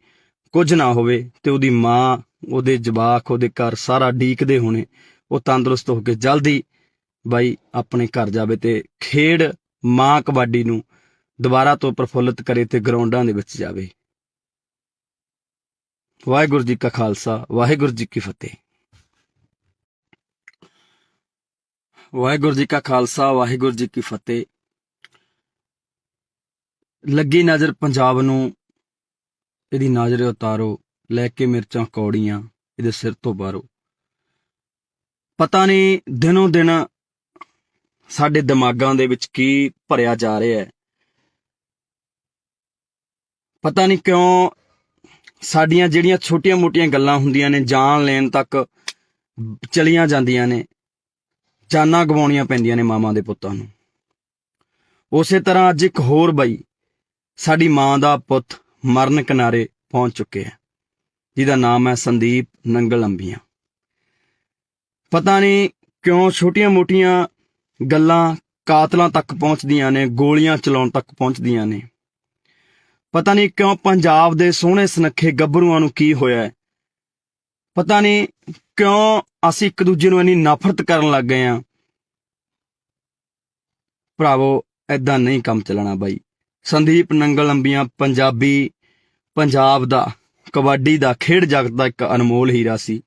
ਕੁਝ ਨਾ ਹੋਵੇ, ਤੇ ਉਹਦੀ ਮਾਂ, ਉਹਦੇ ਜਵਾਕ, ਉਹਦੇ ਘਰ ਸਾਰਾ ਡੀਕਦੇ ਹੋਣੇ, ਉਹ ਤੰਦਰੁਸਤ ਹੋ ਕੇ ਜਲਦੀ ਬਾਈ ਆਪਣੇ ਘਰ ਜਾਵੇ ਤੇ ਖੇਡ ਮਾਂ ਕਬੱਡੀ ਨੂੰ ਦੁਬਾਰਾ ਤੋਂ ਪ੍ਰਫੁੱਲਤ ਕਰੇ ਤੇ ਗਰਾਊਂਡਾਂ ਦੇ ਵਿੱਚ ਜਾਵੇ। ਵਾਹਿਗੁਰੂ ਜੀ ਕਾ ਖਾਲਸਾ, ਵਾਹਿਗੁਰੂ ਜੀ ਕੀ ਫਤਿਹ। ਵਾਹਿਗੁਰੂ ਜੀ ਕਾ ਖਾਲਸਾ, ਵਾਹਿਗੁਰੂ ਜੀ ਕੀ ਫਤਿਹ। ਲੱਗੀ ਨਜ਼ਰ ਪੰਜਾਬ ਨੂੰ, ਇਹਦੀ ਨਜ਼ਰ ਉਤਾਰੋ, ਲੈ ਕੇ ਮਿਰਚਾਂ ਕੌੜੀਆਂ ਇਹਦੇ ਸਿਰ ਤੋਂ ਬਾਹਰੋ। ਪਤਾ ਨਹੀਂ ਦਿਨੋਂ ਦਿਨ ਸਾਡੇ ਦਿਮਾਗਾਂ ਦੇ ਵਿੱਚ ਕੀ ਭਰਿਆ ਜਾ ਰਿਹਾ ਹੈ। ਪਤਾ ਨਹੀਂ ਕਿਉਂ ਸਾਡੀਆਂ ਜਿਹੜੀਆਂ ਛੋਟੀਆਂ-ਮੋਟੀਆਂ ਗੱਲਾਂ ਹੁੰਦੀਆਂ ਨੇ ਜਾਨ ਲੈਣ ਤੱਕ ਚਲੀਆਂ ਜਾਂਦੀਆਂ ਨੇ, ਜਾਨਾਂ ਗਵਾਉਣੀਆਂ ਪੈਂਦੀਆਂ ਨੇ ਮਾਵਾਂ ਦੇ ਪੁੱਤਾਂ ਨੂੰ। ਉਸੇ ਤਰ੍ਹਾਂ ਅੱਜ ਇੱਕ ਹੋਰ ਬਾਈ ਸਾਡੀ ਮਾਂ ਦਾ ਪੁੱਤ ਮਰਨ ਕਿਨਾਰੇ ਪਹੁੰਚ ਚੁੱਕਿਆ, ਜਿਹਦਾ ਨਾਮ ਹੈ ਸੰਦੀਪ ਨੰਗਲ ਅੰਬੀਆਂ। ਪਤਾ ਨਹੀਂ ਕਿਉਂ ਛੋਟੀਆਂ-ਮੋਟੀਆਂ ਗੱਲਾਂ ਕਾਤਲਾਂ ਤੱਕ ਪਹੁੰਚਦੀਆਂ ਨੇ, ਗੋਲੀਆਂ ਚਲਾਉਣ ਤੱਕ ਪਹੁੰਚਦੀਆਂ ਨੇ। ਪਤਾ ਨਹੀਂ ਕਿਉਂ ਪੰਜਾਬ ਦੇ ਸੋਹਣੇ ਸੁਨੱਖੇ ਗੱਭਰੂਆਂ ਨੂੰ ਕੀ ਹੋਇਆ ਹੈ। ਪਤਾ ਨਹੀਂ ਕਿਉਂ ਅਸੀਂ ਇੱਕ ਦੂਜੇ ਨੂੰ ਇੰਨੀ ਨਫ਼ਰਤ ਕਰਨ ਲੱਗ ਗਏ ਹਾਂ। ਭਰਾਵੋ, ਏਦਾਂ ਨਹੀਂ ਕੰਮ ਚੱਲਣਾ ਬਾਈ। ਸੰਦੀਪ ਨੰਗਲ ਅੰਬੀਆਂ ਪੰਜਾਬ ਦਾ ਕਬੱਡੀ ਦਾ ਖੇਡ ਜਗਤ ਦਾ ਇੱਕ ਅਨਮੋਲ ਹੀਰਾ ਸੀ,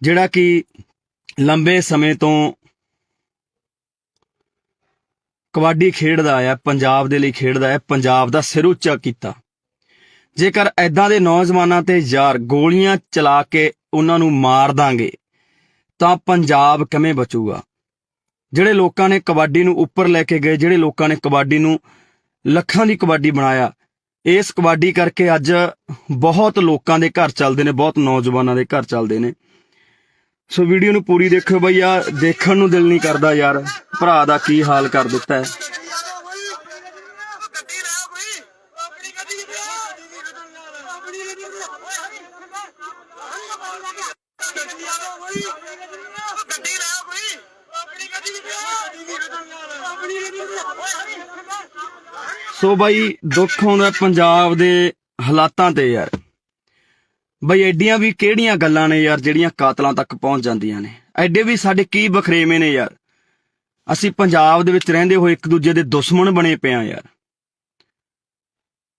ਜਿਹੜਾ ਕਿ ਲੰਬੇ ਸਮੇਂ ਤੋਂ ਕਬੱਡੀ ਖੇਡਦਾ ਆਇਆ, ਪੰਜਾਬ ਦੇ ਲਈ ਖੇਡਦਾ ਹੈ, ਪੰਜਾਬ ਦਾ ਸਿਰ ਉੱਚਾ ਕੀਤਾ। ਜੇਕਰ ਐਦਾਂ ਦੇ ਨੌਜਵਾਨਾਂ ਤੇ ਯਾਰ ਗੋਲੀਆਂ ਚਲਾ ਕੇ ਉਹਨਾਂ ਨੂੰ ਮਾਰ ਦਾਂਗੇ ਤਾਂ ਪੰਜਾਬ ਕਿਵੇਂ ਬਚੂਗਾ? ਜਿਹੜੇ ਲੋਕਾਂ ਨੇ ਕਬੱਡੀ ਨੂੰ ਉੱਪਰ ਲੈ ਕੇ ਗਏ, ਜਿਹੜੇ ਲੋਕਾਂ ਨੇ ਕਬੱਡੀ ਨੂੰ ਲੱਖਾਂ ਦੀ ਕਬੱਡੀ ਬਣਾਇਆ, ਇਸ ਕਬੱਡੀ ਕਰਕੇ ਅੱਜ ਬਹੁਤ ਲੋਕਾਂ ਦੇ ਘਰ ਚੱਲਦੇ ਨੇ, ਬਹੁਤ ਨੌਜਵਾਨਾਂ ਦੇ ਘਰ ਚੱਲਦੇ ਨੇ। ਸੋ ਵੀਡੀਓ ਨੂੰ ਪੂਰੀ ਦੇਖਿਓ ਬਈ, ਆ ਦੇਖਣ ਨੂੰ ਦਿਲ ਨਹੀਂ ਕਰਦਾ ਯਾਰ, ਭਰਾ ਦਾ ਕੀ ਹਾਲ ਕਰ ਦਿੱਤਾ ਹੈ। ਸੋ ਬਾਈ ਦੁੱਖ ਆਉਂਦਾ ਪੰਜਾਬ ਦੇ ਹਾਲਾਤਾਂ ਤੇ ਯਾਰ। ਬਈ ਐਡੀਆਂ ਵੀ ਕਿਹੜੀਆਂ ਗੱਲਾਂ ਨੇ ਯਾਰ ਜਿਹੜੀਆਂ ਕਾਤਲਾਂ ਤੱਕ ਪਹੁੰਚ ਜਾਂਦੀਆਂ ਨੇ? ਐਡੇ ਵੀ ਸਾਡੇ ਕੀ ਬਖਰੇਵੇਂ ਨੇ ਯਾਰ? ਅਸੀਂ ਪੰਜਾਬ ਦੇ ਵਿੱਚ ਰਹਿੰਦੇ ਹੋਏ ਇੱਕ ਦੂਜੇ ਦੇ ਦੁਸ਼ਮਣ ਬਣੇ ਪਏ ਆ ਯਾਰ।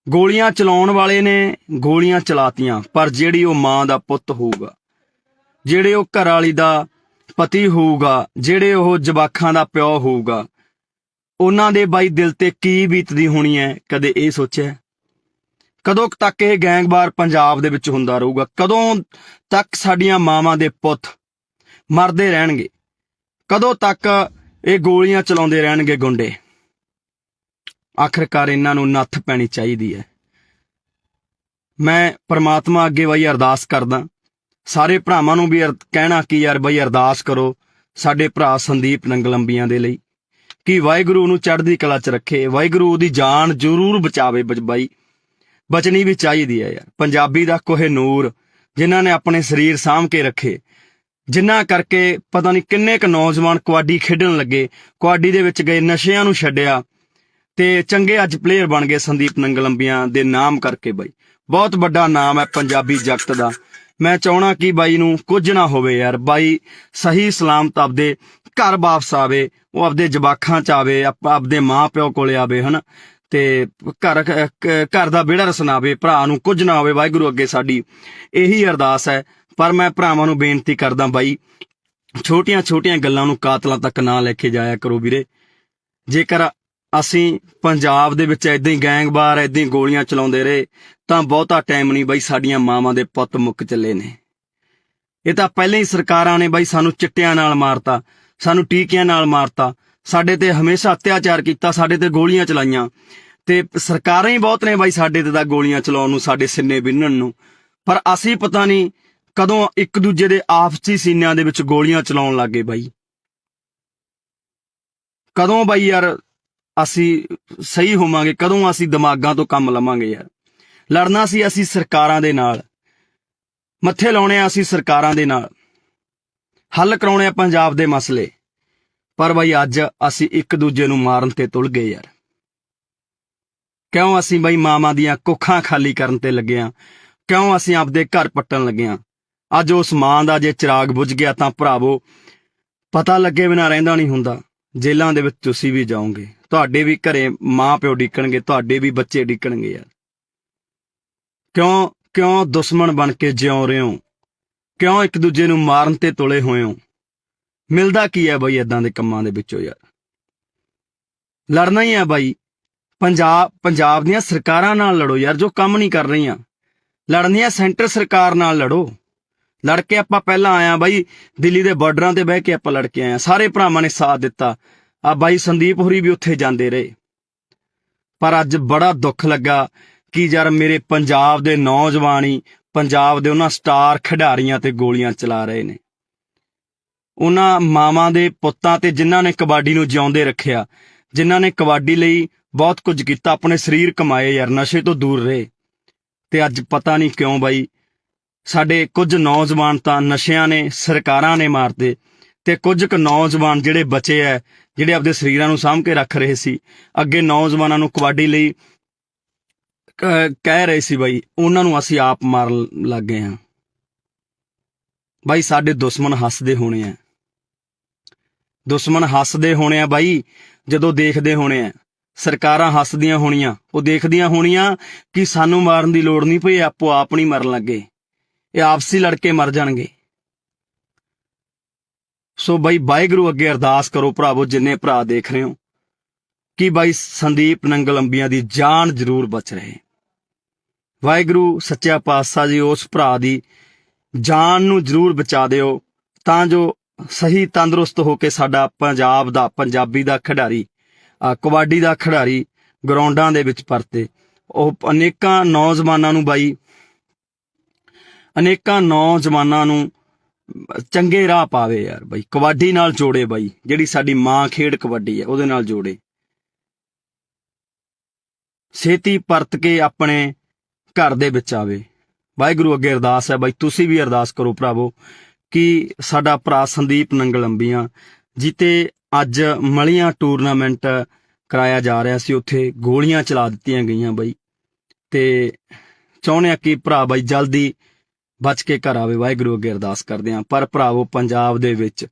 ਗੋਲੀਆਂ ਚਲਾਉਣ ਵਾਲੇ ਨੇ ਗੋਲੀਆਂ ਚਲਾਤੀਆਂ, ਪਰ ਜਿਹੜੀ ਉਹ ਮਾਂ ਦਾ ਪੁੱਤ ਹੋਊਗਾ, ਜਿਹੜੇ ਉਹ ਘਰ ਵਾਲੀ ਦਾ ਪਤੀ ਹੋਊਗਾ, ਜਿਹੜੇ ਉਹ ਜਵਾਕਾਂ ਦਾ ਪਿਓ ਹੋਊਗਾ, ਉਹਨਾਂ ਦੇ ਬਾਈ ਦਿਲ ਤੇ ਕੀ ਬੀਤਦੀ ਹੋਣੀ ਹੈ? ਕਦੇ ਇਹ ਸੋਚਿਆ? ਕਦੋਂ ਤੱਕ ਇਹ ਗੈਂਗਵਾਰ ਪੰਜਾਬ ਦੇ ਵਿੱਚ ਹੁੰਦਾ ਰਹੂਗਾ? ਕਦੋਂ ਤੱਕ ਸਾਡੀਆਂ ਮਾਵਾਂ ਦੇ ਪੁੱਤ ਮਰਦੇ ਰਹਿਣਗੇ? ਕਦੋਂ ਤੱਕ ਇਹ ਗੋਲੀਆਂ ਚਲਾਉਂਦੇ ਰਹਿਣਗੇ ਗੁੰਡੇ? ਆਖਰਕਾਰ ਇਹਨਾਂ ਨੂੰ ਨੱਥ ਪੈਣੀ ਚਾਹੀਦੀ ਹੈ। ਮੈਂ ਪ੍ਰਮਾਤਮਾ ਅੱਗੇ ਬਈ ਅਰਦਾਸ ਕਰਦਾ, ਸਾਰੇ ਭਰਾਵਾਂ ਨੂੰ ਵੀ ਕਹਿਣਾ ਕਿ ਯਾਰ ਬਈ ਅਰਦਾਸ ਕਰੋ ਸਾਡੇ ਭਰਾ ਸੰਦੀਪ ਨੰਗਲ ਅੰਬੀਆਂ ਦੇ ਲਈ, ਕਿ ਵਾਹਿਗੁਰੂ ਨੂੰ ਚੜ੍ਹਦੀ ਕਲਾ 'ਚ ਰੱਖੇ, ਵਾਹਿਗੁਰੂ ਉਹਦੀ ਜਾਨ ਜ਼ਰੂਰ ਬਚਾਵੇ। ਬਾਈ ਬਚਣੀ ਵੀ ਚਾਹੀਦੀ ਹੈ ਯਾਰ। ਪੰਜਾਬੀ ਦਾ ਕੋਹਿਨੂਰ ਜਿਨ੍ਹਾਂ ਨੇ ਆਪਣੇ ਸਰੀਰ ਸਾਂਭ ਕੇ ਰੱਖੇ, ਜਿਨ੍ਹਾਂ ਕਰਕੇ ਪਤਾ ਨਹੀਂ ਕਿੰਨੇ ਕੁ ਨੌਜਵਾਨ ਕਬੱਡੀ ਖੇਡਣ ਲੱਗੇ, ਕਬੱਡੀ ਦੇ ਵਿੱਚ ਗਏ, ਨਸ਼ਿਆਂ ਨੂੰ ਛੱਡਿਆ ਤੇ ਚੰਗੇ ਅੱਜ ਪਲੇਅਰ ਬਣ ਗਏ ਸੰਦੀਪ ਨੰਗਲ ਅੰਬੀਆਂ ਦੇ ਨਾਮ ਕਰਕੇ। ਬਾਈ ਬਹੁਤ ਵੱਡਾ ਨਾਮ ਹੈ ਪੰਜਾਬੀ ਜਗਤ ਦਾ। ਮੈਂ ਚਾਹਣਾ ਕਿ ਬਾਈ ਨੂੰ ਕੁਝ ਨਾ ਹੋਵੇ ਯਾਰ। ਬਾਈ ਸਹੀ ਸਲਾਮਤ ਆਪਦੇ ਘਰ ਵਾਪਸ ਆਵੇ, ਉਹ ਆਪਦੇ ਜਵਾਕਾਂ 'ਚ ਆਵੇ, ਆਪਦੇ ਮਾਂ ਪਿਓ ਕੋਲੇ ਆਵੇ, ਹਨਾ, ਤੇ ਘਰ ਦਾ ਵਿਹੜਾ ਰਸਨਾਵੇ, ਭਰਾ ਨੂੰ ਕੁਝ ਨਾ ਹੋਵੇ। ਵਾਹਿਗੁਰੂ ਅੱਗੇ ਸਾਡੀ ਇਹੀ ਅਰਦਾਸ ਹੈ। ਪਰ ਮੈਂ ਭਰਾਵਾਂ ਨੂੰ ਬੇਨਤੀ ਕਰਦਾ ਬਾਈ, ਛੋਟੀਆਂ ਗੱਲਾਂ ਨੂੰ ਕਾਤਲਾਂ ਤੱਕ ਨਾ ਲੈ ਕੇ ਜਾਇਆ ਕਰੋ ਵੀਰੇ। ਜੇਕਰ ਅਸੀਂ ਪੰਜਾਬ ਦੇ ਵਿੱਚ ਏਦਾਂ ਹੀ ਗੈਂਗਵਾਰ ਏਦਾਂ ਹੀ ਗੋਲੀਆਂ ਚਲਾਉਂਦੇ ਰਹੇ ਤਾਂ ਬਹੁਤਾ ਟਾਈਮ ਨਹੀਂ ਬਾਈ, ਸਾਡੀਆਂ ਮਾਵਾਂ ਦੇ ਪੁੱਤ ਮੁੱਕ ਚੱਲੇ ਨੇ। ਇਹ ਤਾਂ ਪਹਿਲਾਂ ਹੀ ਸਰਕਾਰਾਂ ਨੇ ਬਾਈ ਸਾਨੂੰ ਚਿੱਟਿਆਂ ਨਾਲ ਮਾਰਤਾ, ਸਾਨੂੰ ਟੀਕਿਆਂ ਨਾਲ ਮਾਰਤਾ, ਸਾਡੇ ਤੇ ਹਮੇਸ਼ਾ ਅਤਿਆਚਾਰ ਕੀਤਾ, ਸਾਡੇ ਤੇ ਗੋਲੀਆਂ ਚਲਾਈਆਂ, ਤੇ ਸਰਕਾਰਾਂ ਹੀ ਬਹੁਤ ਨੇ ਬਾਈ ਸਾਡੇ ਤੇ ਤਾਂ ਗੋਲੀਆਂ ਚਲਾਉਣ ਨੂੰ, ਸਾਡੇ ਸਿੰਨੇ ਬਿੰਨਣ ਨੂੰ। ਪਰ ਅਸੀਂ ਪਤਾ ਨਹੀਂ ਕਦੋਂ ਇੱਕ ਦੂਜੇ ਦੇ ਆਪਸੀ ਸੀਨਿਆਂ ਦੇ ਵਿੱਚ ਗੋਲੀਆਂ ਚਲਾਉਣ ਲੱਗੇ ਬਾਈ। ਕਦੋਂ ਬਾਈ ਯਾਰ ਅਸੀਂ ਸਹੀ ਹੋਵਾਂਗੇ? ਕਦੋਂ ਅਸੀਂ ਦਿਮਾਗਾਂ ਤੋਂ ਕੰਮ ਲਵਾਂਗੇ ਯਾਰ? ਲੜਨਾ ਸੀ ਅਸੀਂ ਸਰਕਾਰਾਂ ਦੇ ਨਾਲ, ਮੱਥੇ ਲਾਉਣੇ ਆ ਅਸੀਂ ਸਰਕਾਰਾਂ ਦੇ ਨਾਲ, ਹੱਲ ਕਰਾਉਣੇ ਆ ਪੰਜਾਬ ਦੇ ਮਸਲੇ। ਪਰ ਬਾਈ ਅੱਜ ਅਸੀਂ ਇੱਕ ਦੂਜੇ ਨੂੰ ਮਾਰਨ ਤੇ ਤੁਲ ਗਏ ਯਾਰ। ਕਿਉਂ ਅਸੀਂ ਬਾਈ ਮਾਵਾਂ ਦੀਆਂ ਕੁੱਖਾਂ ਖਾਲੀ ਕਰਨ ਤੇ ਲੱਗੇ ਆ? ਕਿਉਂ ਅਸੀਂ ਆਪਦੇ ਘਰ ਪੱਟਣ ਲੱਗੇ ਆ? ਅੱਜ ਉਸ ਮਾਂ ਦਾ ਜੇ ਚਿਰਾਗ ਬੁਝ ਗਿਆ ਤਾਂ ਭਰਾਵੋ ਪਤਾ ਲੱਗੇ ਬਿਨਾਂ ਰਹਿੰਦਾ ਨਹੀਂ ਹੁੰਦਾ। ਜੇਲ੍ਹਾਂ ਦੇ ਵਿੱਚ ਤੁਸੀਂ ਵੀ ਜਾਓਗੇ, ਤੁਹਾਡੇ ਵੀ ਘਰੇ ਮਾਂ ਪਿਓ ਡਿੱਕਣਗੇ, ਤੁਹਾਡੇ ਵੀ ਬੱਚੇ ਡਿੱਕਣਗੇ ਯਾਰ। ਕਿਉਂ ਦੁਸ਼ਮਣ ਬਣ ਕੇ ਜਿਉਂ ਰਹੇ ਹੋ? ਕਿਉਂ ਇੱਕ ਦੂਜੇ ਨੂੰ ਮਾਰਨ ਤੇ ਤੁਲੇ ਹੋਏ ਹੋ? ਮਿਲਦਾ ਕੀ ਹੈ ਬਾਈ ਏਦਾਂ ਦੇ ਕੰਮਾਂ ਦੇ ਵਿੱਚੋਂ ਯਾਰ? ਲੜਨਾ ਹੀ ਹੈ ਬਾਈ। ਪੰਜਾਬ ਦੀਆਂ ਸਰਕਾਰਾਂ ਨਾਲ ਲੜੋ ਯਾਰ, ਜੋ ਕੰਮ ਨਹੀਂ ਕਰ ਰਹੀਆਂ। ਲੜਨੀ ਹੈ ਸੈਂਟਰ ਸਰਕਾਰ ਨਾਲ ਲੜੋ, ਲੜ ਕੇ ਆਪਾਂ ਪਹਿਲਾਂ ਆਇਆ ਬਾਈ, ਦਿੱਲੀ ਦੇ ਬਾਰਡਰਾਂ ਤੇ ਬਹਿ ਕੇ ਆਪਾਂ ਲੜ ਕੇ ਆਇਆ, ਸਾਰੇ ਭਰਾਵਾਂ ਨੇ ਸਾਥ ਦਿੱਤਾ। ਆ ਬਾਈ ਸੰਦੀਪ ਹੋਰੀ ਵੀ ਉੱਥੇ ਜਾਂਦੇ ਰਹੇ। ਪਰ ਅੱਜ ਬੜਾ ਦੁੱਖ ਲੱਗਾ ਕਿ ਯਾਰ ਮੇਰੇ ਪੰਜਾਬ ਦੇ ਨੌਜਵਾਨ ਹੀ ਪੰਜਾਬ ਦੇ ਉਹਨਾਂ ਸਟਾਰ ਖਿਡਾਰੀਆਂ ਤੇ ਗੋਲੀਆਂ ਚਲਾ ਰਹੇ ਨੇ। ਉਹਨਾਂ ਮਾਵਾਂ ਦੇ ਪੁੱਤਾਂ ਤੇ ਜਿਨ੍ਹਾਂ ਨੇ ਕਬੱਡੀ ਨੂੰ ਜਿਉਂਦੇ ਰੱਖਿਆ, ਜਿਨ੍ਹਾਂ ਨੇ ਕਬੱਡੀ ਲਈ ਬਹੁਤ ਕੁਝ ਕੀਤਾ, ਆਪਣੇ ਸਰੀਰ ਕਮਾਏ ਯਾਰ, ਨਸ਼ੇ ਤੋਂ ਦੂਰ ਰਹੇ। ਤੇ ਅੱਜ ਪਤਾ ਨਹੀਂ ਕਿਉਂ ਬਾਈ ਸਾਡੇ ਕੁਝ ਨੌਜਵਾਨ ਤਾਂ ਨਸ਼ਿਆਂ ਨੇ, ਸਰਕਾਰਾਂ ਨੇ ਮਾਰਤੇ, ਤੇ ਕੁਝ ਕੁ ਨੌਜਵਾਨ ਜਿਹੜੇ ਬਚੇ ਐ, ਜਿਹੜੇ ਆਪਦੇ ਸਰੀਰਾਂ ਨੂੰ ਸਾਂਭ ਕੇ ਰੱਖ ਰਹੇ ਸੀ, ਅੱਗੇ ਨੌਜਵਾਨਾਂ ਨੂੰ ਕਬੱਡੀ ਲਈ ਕਹਿ ਰਹੇ ਸੀ ਬਾਈ, ਉਹਨਾਂ ਨੂੰ ਅਸੀਂ ਆਪ ਮਾਰਨ ਲੱਗ ਗਏ ਹਾਂ। ਬਾਈ ਸਾਡੇ ਦੁਸ਼ਮਣ ਹੱਸਦੇ ਹੋਣੇ ਆ, ਦੁਸ਼ਮਣ ਹੱਸਦੇ ਹੋਣੇ ਆ ਬਾਈ, ਜਦੋਂ ਦੇਖਦੇ ਹੋਣੇ ਆ। ਸਰਕਾਰਾਂ ਹੱਸਦੀਆਂ ਹੋਣੀਆਂ, ਉਹ ਦੇਖਦੀਆਂ ਹੋਣੀਆਂ ਕਿ ਸਾਨੂੰ ਮਾਰਨ ਦੀ ਲੋੜ ਨਹੀਂ ਪਈ, ਆਪੋ ਆਪ ਨਹੀਂ ਮਰਨ ਲੱਗੇ, ਇਹ ਆਪਸੀ ਲੜ ਕੇ ਮਰ ਜਾਣਗੇ। ਸੋ ਬਾਈ ਵਾਹਿਗੁਰੂ ਅੱਗੇ ਅਰਦਾਸ ਕਰੋ ਭਰਾਵੋ, ਜਿੰਨੇ ਭਰਾ ਦੇਖ ਰਹੇ ਹੋ, ਕਿ ਬਾਈ ਸੰਦੀਪ ਨੰਗਲ ਅੰਬੀਆਂ ਦੀ ਜਾਨ ਜ਼ਰੂਰ ਬਚ ਰਹੇ। ਵਾਹਿਗੁਰੂ ਸੱਚਾ ਪਾਤਸ਼ਾਹ ਜੀ ਉਸ ਭਰਾ ਦੀ ਜਾਨ ਨੂੰ ਜ਼ਰੂਰ ਬਚਾ ਦਿਓ, ਤਾਂ ਜੋ ਸਹੀ ਤੰਦਰੁਸਤ ਹੋ ਕੇ ਸਾਡਾ ਪੰਜਾਬ ਦਾ, ਪੰਜਾਬੀ ਦਾ ਖਿਡਾਰੀ, ਕਬੱਡੀ ਦਾ ਖਿਡਾਰੀ ਗਰਾਊਂਡਾਂ ਦੇ ਵਿੱਚ ਪਰਤੇ। ਉਹ ਅਨੇਕਾਂ ਨੌਜਵਾਨਾਂ ਨੂੰ ਬਾਈ, ਅਨੇਕਾਂ ਨੌਜਵਾਨਾਂ ਨੂੰ ਚੰਗੇ ਰਾਹ ਪਾਵੇ ਯਾਰ ਬਾਈ, ਕਬੱਡੀ ਨਾਲ ਜੋੜੇ ਬਾਈ, ਜਿਹੜੀ ਸਾਡੀ ਮਾਂ ਖੇਡ ਕਬੱਡੀ ਹੈ ਉਹਦੇ ਨਾਲ ਜੋੜੇ। ਛੇਤੀ ਪਰਤ ਕੇ ਆਪਣੇ ਘਰ ਦੇ ਵਿੱਚ ਆਵੇ। ਵਾਹਿਗੁਰੂ ਅੱਗੇ ਅਰਦਾਸ ਹੈ ਬਾਈ, ਤੁਸੀਂ ਵੀ ਅਰਦਾਸ ਕਰੋ ਭਰਾਵੋ ਕਿ ਸਾਡਾ ਭਰਾ ਸੰਦੀਪ ਨੰਗਲ ਅੰਬੀਆਂ ਜਿੱਤੇ ਅੱਜ ਮਲੀਆਂ ਟੂਰਨਾਮੈਂਟ ਕਰਾਇਆ ਜਾ ਰਿਹਾ ਸੀ, ਉੱਥੇ ਗੋਲੀਆਂ ਚਲਾ ਦਿੱਤੀਆਂ ਗਈਆਂ ਬਾਈ, ਤੇ ਚਾਹੁੰਦੇ ਆ ਕਿ ਭਰਾ ਬਾਈ ਜਲਦੀ ਬਚ ਕੇ ਘਰ ਆਵੇ। ਵਾਹਿਗੁਰੂ ਅੱਗੇ ਅਰਦਾਸ ਕਰਦੇ ਹਾਂ। ਪਰ ਭਰਾਵੋ ਪੰਜਾਬ ਦੇ ਵਿੱਚ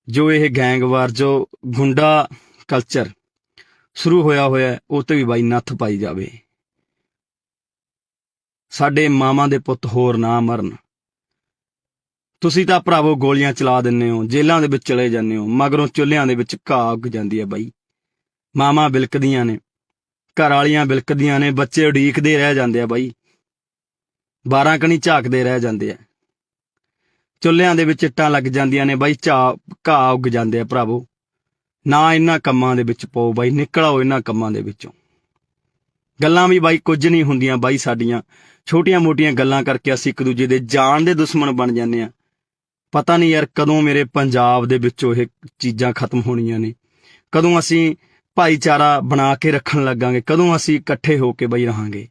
ਜੋ ਇਹ ਗੈਂਗਵਾਰ, ਜੋ ਗੁੰਡਾ ਕਲਚਰ ਸ਼ੁਰੂ ਹੋਇਆ ਉਹ ਤੇ ਵੀ ਬਾਈ ਨੱਥ ਪਾਈ ਜਾਵੇ। ਸਾਡੇ ਮਾਵਾਂ ਦੇ ਪੁੱਤ ਹੋਰ ਨਾ ਮਰਨ। ਤੁਸੀਂ ਤਾਂ ਭਰਾਵੋ ਗੋਲੀਆਂ ਚਲਾ ਦਿੰਦੇ ਹੋ, ਜੇਲ੍ਹਾਂ ਦੇ ਵਿੱਚ ਚਲੇ ਜਾਂਦੇ ਹੋ, ਮਗਰੋਂ ਚੁੱਲ੍ਹਿਆਂ ਦੇ ਵਿੱਚ ਘਾਹ ਉੱਗ ਜਾਂਦੀ ਹੈ ਬਾਈ, ਮਾਵਾਂ ਬਿਲਕਦੀਆਂ ਨੇ, ਘਰ ਵਾਲੀਆਂ ਬਿਲਕਦੀਆਂ ਨੇ, ਬੱਚੇ ਉਡੀਕਦੇ ਰਹਿ ਜਾਂਦੇ ਆ ਬਾਈ, 12 ਕਣੀ ਝਾਕਦੇ ਰਹਿ ਜਾਂਦੇ ਆ, ਚੁੱਲ੍ਹਿਆਂ ਦੇ ਵਿੱਚ ਇੱਟਾਂ ਲੱਗ ਜਾਂਦੀਆਂ ਨੇ ਬਾਈ, ਘਾਹ ਉੱਗ ਜਾਂਦੇ ਆ। ਭਰਾਵੋ ਨਾ ਇਹਨਾਂ ਕੰਮਾਂ ਦੇ ਵਿੱਚ ਪਾਓ ਬਾਈ, ਨਿਕਲ ਆਓ ਇਹਨਾਂ ਕੰਮਾਂ ਦੇ ਵਿੱਚੋਂ। ਗੱਲਾਂ ਵੀ ਬਾਈ ਕੁਝ ਨਹੀਂ ਹੁੰਦੀਆਂ ਬਾਈ, ਸਾਡੀਆਂ ਛੋਟੀਆਂ ਮੋਟੀਆਂ ਗੱਲਾਂ ਕਰਕੇ ਅਸੀਂ ਇੱਕ ਦੂਜੇ ਦੇ ਜਾਨ ਦੇ ਦੁਸ਼ਮਣ ਬਣ ਜਾਂਦੇ ਆ। ਪਤਾ ਨਹੀਂ ਯਾਰ ਕਦੋਂ ਮੇਰੇ ਪੰਜਾਬ ਦੇ ਵਿੱਚੋਂ ਇਹ ਚੀਜ਼ਾਂ ਖਤਮ ਹੋਣੀਆਂ ਨੇ, ਕਦੋਂ ਅਸੀਂ ਭਾਈਚਾਰਾ ਬਣਾ ਕੇ ਰੱਖਣ ਲੱਗਾਂਗੇ, ਕਦੋਂ ਅਸੀਂ ਇਕੱਠੇ ਹੋ ਕੇ ਬਾਈ ਰਹਾਂਗੇ।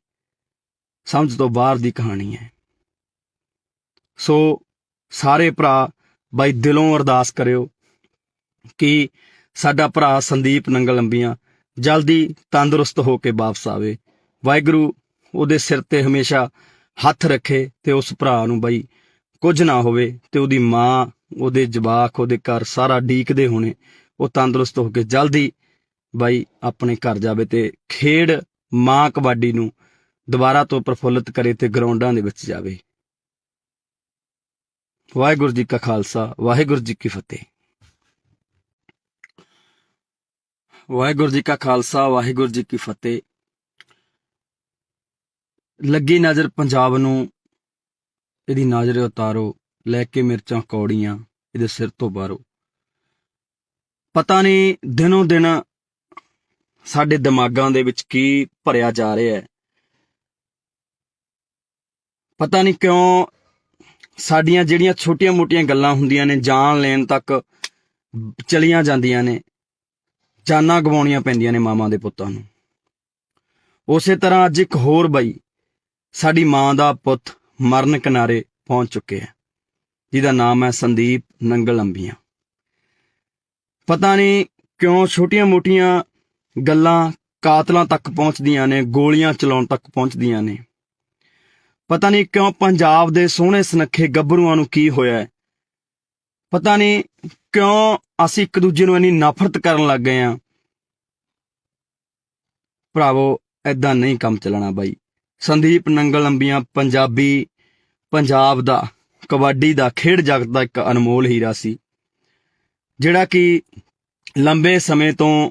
ਸਮਝ ਤੋਂ ਬਾਹਰ ਦੀ ਕਹਾਣੀ ਹੈ। ਸੋ ਸਾਰੇ ਭਰਾ ਬਾਈ ਦਿਲੋਂ ਅਰਦਾਸ ਕਰਿਓ ਕਿ ਸਾਡਾ ਭਰਾ ਸੰਦੀਪ ਨੰਗਲ ਅੰਬੀਆਂ ਜਲਦੀ ਤੰਦਰੁਸਤ ਹੋ ਕੇ ਵਾਪਸ ਆਵੇ। ਵਾਹਿਗੁਰੂ ਉਹਦੇ ਸਿਰ ਤੇ ਹਮੇਸ਼ਾ ਹੱਥ ਰੱਖੇ ਤੇ ਉਸ ਭਰਾ ਨੂੰ ਬਾਈ ਕੁਝ ਨਾ ਹੋਵੇ, ਤੇ ਉਹਦੀ ਮਾਂ, ਉਹਦੇ ਜਵਾਕ, ਉਹਦੇ ਘਰ ਸਾਰਾ ਡੀਕਦੇ ਹੋਣੇ, ਉਹ ਤੰਦਰੁਸਤ ਹੋ ਕੇ ਜਲਦੀ ਬਾਈ ਆਪਣੇ ਘਰ ਜਾਵੇ ਤੇ ਖੇਡ ਮਾਂ ਕਬੱਡੀ ਨੂੰ ਦੁਬਾਰਾ ਤੋਂ ਪ੍ਰਫੁੱਲਿਤ ਕਰੇ ਤੇ ਗਰਾਊਂਡਾਂ ਦੇ ਵਿੱਚ ਜਾਵੇ। ਵਾਹਿਗੁਰੂ ਜੀ ਕਾ ਖਾਲਸਾ, ਵਾਹਿਗੁਰੂ ਜੀ ਕੀ ਫਤਿਹ। ਵਾਹਿਗੁਰੂ ਜੀ ਕਾ ਖਾਲਸਾ, ਵਾਹਿਗੁਰੂ ਜੀ ਕੀ ਫਤਿਹ। ਲੱਗੀ ਨਜ਼ਰ ਪੰਜਾਬ ਨੂੰ, ਇਹਦੀ ਨਜ਼ਰ ਉਤਾਰੋ, ਲੈ ਕੇ ਮਿਰਚਾਂ ਕੌੜੀਆਂ ਇਹਦੇ ਸਿਰ ਤੋਂ ਬਾਹਰੋਂ। ਪਤਾ ਨਹੀਂ ਦਿਨੋਂ ਦਿਨ ਸਾਡੇ ਦਿਮਾਗਾਂ ਦੇ ਵਿੱਚ ਕੀ ਭਰਿਆ ਜਾ ਰਿਹਾ ਹੈ। ਪਤਾ ਨਹੀਂ ਕਿਉਂ ਸਾਡੀਆਂ ਜਿਹੜੀਆਂ ਛੋਟੀਆਂ ਮੋਟੀਆਂ ਗੱਲਾਂ ਹੁੰਦੀਆਂ ਨੇ, ਜਾਨ ਲੈਣ ਤੱਕ ਚਲੀਆਂ ਜਾਂਦੀਆਂ ਨੇ, ਜਾਨਾਂ ਗਵਾਉਣੀਆਂ ਪੈਂਦੀਆਂ ਨੇ ਮਾਵਾਂ ਦੇ ਪੁੱਤਾਂ ਨੂੰ। ਉਸੇ ਤਰ੍ਹਾਂ ਅੱਜ ਇੱਕ ਹੋਰ ਬਾਈ ਸਾਡੀ ਮਾਂ ਦਾ ਪੁੱਤ ਮਰਨ ਕਿਨਾਰੇ ਪਹੁੰਚ ਚੁੱਕਿਆ, ਜਿਹਦਾ ਨਾਮ ਹੈ ਸੰਦੀਪ ਨੰਗਲ ਅੰਬੀਆਂ। ਪਤਾ ਨਹੀਂ ਕਿਉਂ ਛੋਟੀਆਂ ਮੋਟੀਆਂ ਗੱਲਾਂ ਕਾਤਲਾਂ ਤੱਕ ਪਹੁੰਚਦੀਆਂ ਨੇ, ਗੋਲੀਆਂ ਚਲਾਉਣ ਤੱਕ ਪਹੁੰਚਦੀਆਂ ਨੇ। ਪਤਾ ਨਹੀਂ ਕਿਉਂ ਪੰਜਾਬ ਦੇ ਸੋਹਣੇ ਸੁਨੱਖੇ ਗੱਭਰੂਆਂ ਨੂੰ ਕੀ ਹੋਇਆ ਹੈ। ਪਤਾ ਨਹੀਂ ਕਿਉਂ ਅਸੀਂ ਇੱਕ ਦੂਜੇ ਨੂੰ ਇੰਨੀ ਨਫ਼ਰਤ ਕਰਨ ਲੱਗ ਗਏ ਹਾਂ। ਭਰਾਵੋ ਏਦਾਂ ਨਹੀਂ ਕੰਮ ਚੱਲਣਾ ਬਾਈ। ਸੰਦੀਪ ਨੰਗਲ ਅੰਬੀਆਂ ਪੰਜਾਬ ਦਾ, ਕਬੱਡੀ ਦਾ, ਖੇਡ ਜਗਤ ਦਾ ਇੱਕ ਅਨਮੋਲ ਹੀਰਾ ਸੀ, ਜਿਹੜਾ ਕਿ ਲੰਬੇ ਸਮੇਂ ਤੋਂ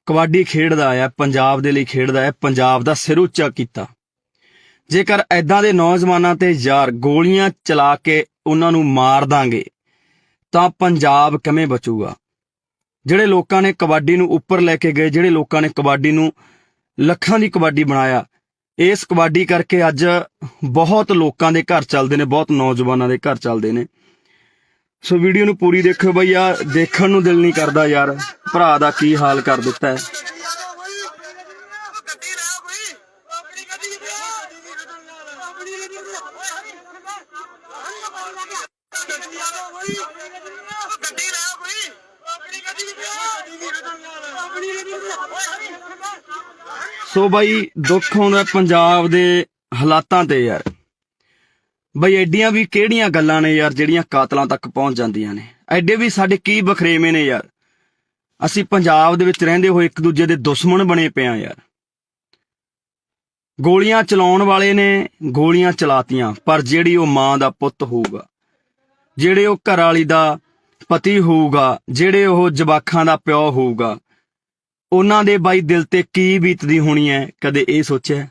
ਕਬੱਡੀ ਖੇਡਦਾ ਆਇਆ, ਪੰਜਾਬ ਦੇ ਲਈ ਖੇਡਦਾ ਹੈ, ਪੰਜਾਬ ਦਾ ਸਿਰ ਉੱਚਾ ਕੀਤਾ। ਜੇਕਰ ਐਦਾਂ ਦੇ ਨੌਜਵਾਨਾਂ ਤੇ ਯਾਰ ਗੋਲੀਆਂ ਚਲਾ ਕੇ ਉਹਨਾਂ ਨੂੰ ਮਾਰ ਦਾਂਗੇ ਤਾਂ ਪੰਜਾਬ ਕਿਵੇਂ ਬਚੂਗਾ। ਜਿਹੜੇ ਲੋਕਾਂ ਨੇ ਕਬੱਡੀ ਨੂੰ ਉੱਪਰ ਲੈ ਕੇ ਗਏ, ਜਿਹੜੇ ਲੋਕਾਂ ਨੇ ਕਬੱਡੀ ਨੂੰ ਲੱਖਾਂ ਦੀ ਕਬੱਡੀ ਬਣਾਇਆ, ਇਸ ਕਬੱਡੀ ਕਰਕੇ ਅੱਜ ਬਹੁਤ ਲੋਕਾਂ ਦੇ ਘਰ ਚੱਲਦੇ ਨੇ, ਬਹੁਤ ਨੌਜਵਾਨਾਂ ਦੇ ਘਰ ਚੱਲਦੇ ਨੇ। ਸੋ ਵੀਡੀਓ ਨੂੰ ਪੂਰੀ ਦੇਖਿਓ ਬਈ, ਯਾਰ ਦੇਖਣ ਨੂੰ ਦਿਲ ਨਹੀਂ ਕਰਦਾ ਯਾਰ, ਭਰਾ ਦਾ ਕੀ ਹਾਲ ਕਰ ਦਿੱਤਾ ਹੈ। ਸੋ ਬਈ ਦੁੱਖ ਹੁੰਦਾ ਪੰਜਾਬ ਦੇ ਹਾਲਾਤਾਂ ਤੇ ਯਾਰ। ਬਈ ਐਡੀਆਂ ਵੀ ਕਿਹੜੀਆਂ ਗੱਲਾਂ ਨੇ ਯਾਰ ਜਿਹੜੀਆਂ ਕਾਤਲਾਂ ਤੱਕ ਪਹੁੰਚ ਜਾਂਦੀਆਂ ਨੇ। ਐਡੇ ਵੀ ਸਾਡੇ ਕੀ ਬਖਰੇਵੇਂ ਨੇ ਯਾਰ। ਅਸੀਂ ਪੰਜਾਬ ਦੇ ਵਿੱਚ ਰਹਿੰਦੇ ਹੋਏ ਇੱਕ ਦੂਜੇ ਦੇ ਦੁਸ਼ਮਣ ਬਣੇ ਪਏ ਆ ਯਾਰ। ਗੋਲੀਆਂ ਚਲਾਉਣ ਵਾਲੇ ਨੇ ਗੋਲੀਆਂ ਚਲਾਤੀਆਂ, ਪਰ ਜਿਹੜੀ ਉਹ ਮਾਂ ਦਾ ਪੁੱਤ ਹੋਊਗਾ, ਜਿਹੜੇ ਉਹ ਘਰ ਵਾਲੀ ਦਾ ਪਤੀ ਹੋਊਗਾ, ਜਿਹੜੇ ਉਹ ਜਵਾਕਾਂ ਦਾ ਪਿਓ ਹੋਊਗਾ, ਉਹਨਾਂ ਦੇ ਬਾਈ ਦਿਲ ਤੇ ਕੀ ਬੀਤਦੀ ਹੋਣੀ ਹੈ, ਕਦੇ ਇਹ ਸੋਚਿਆ?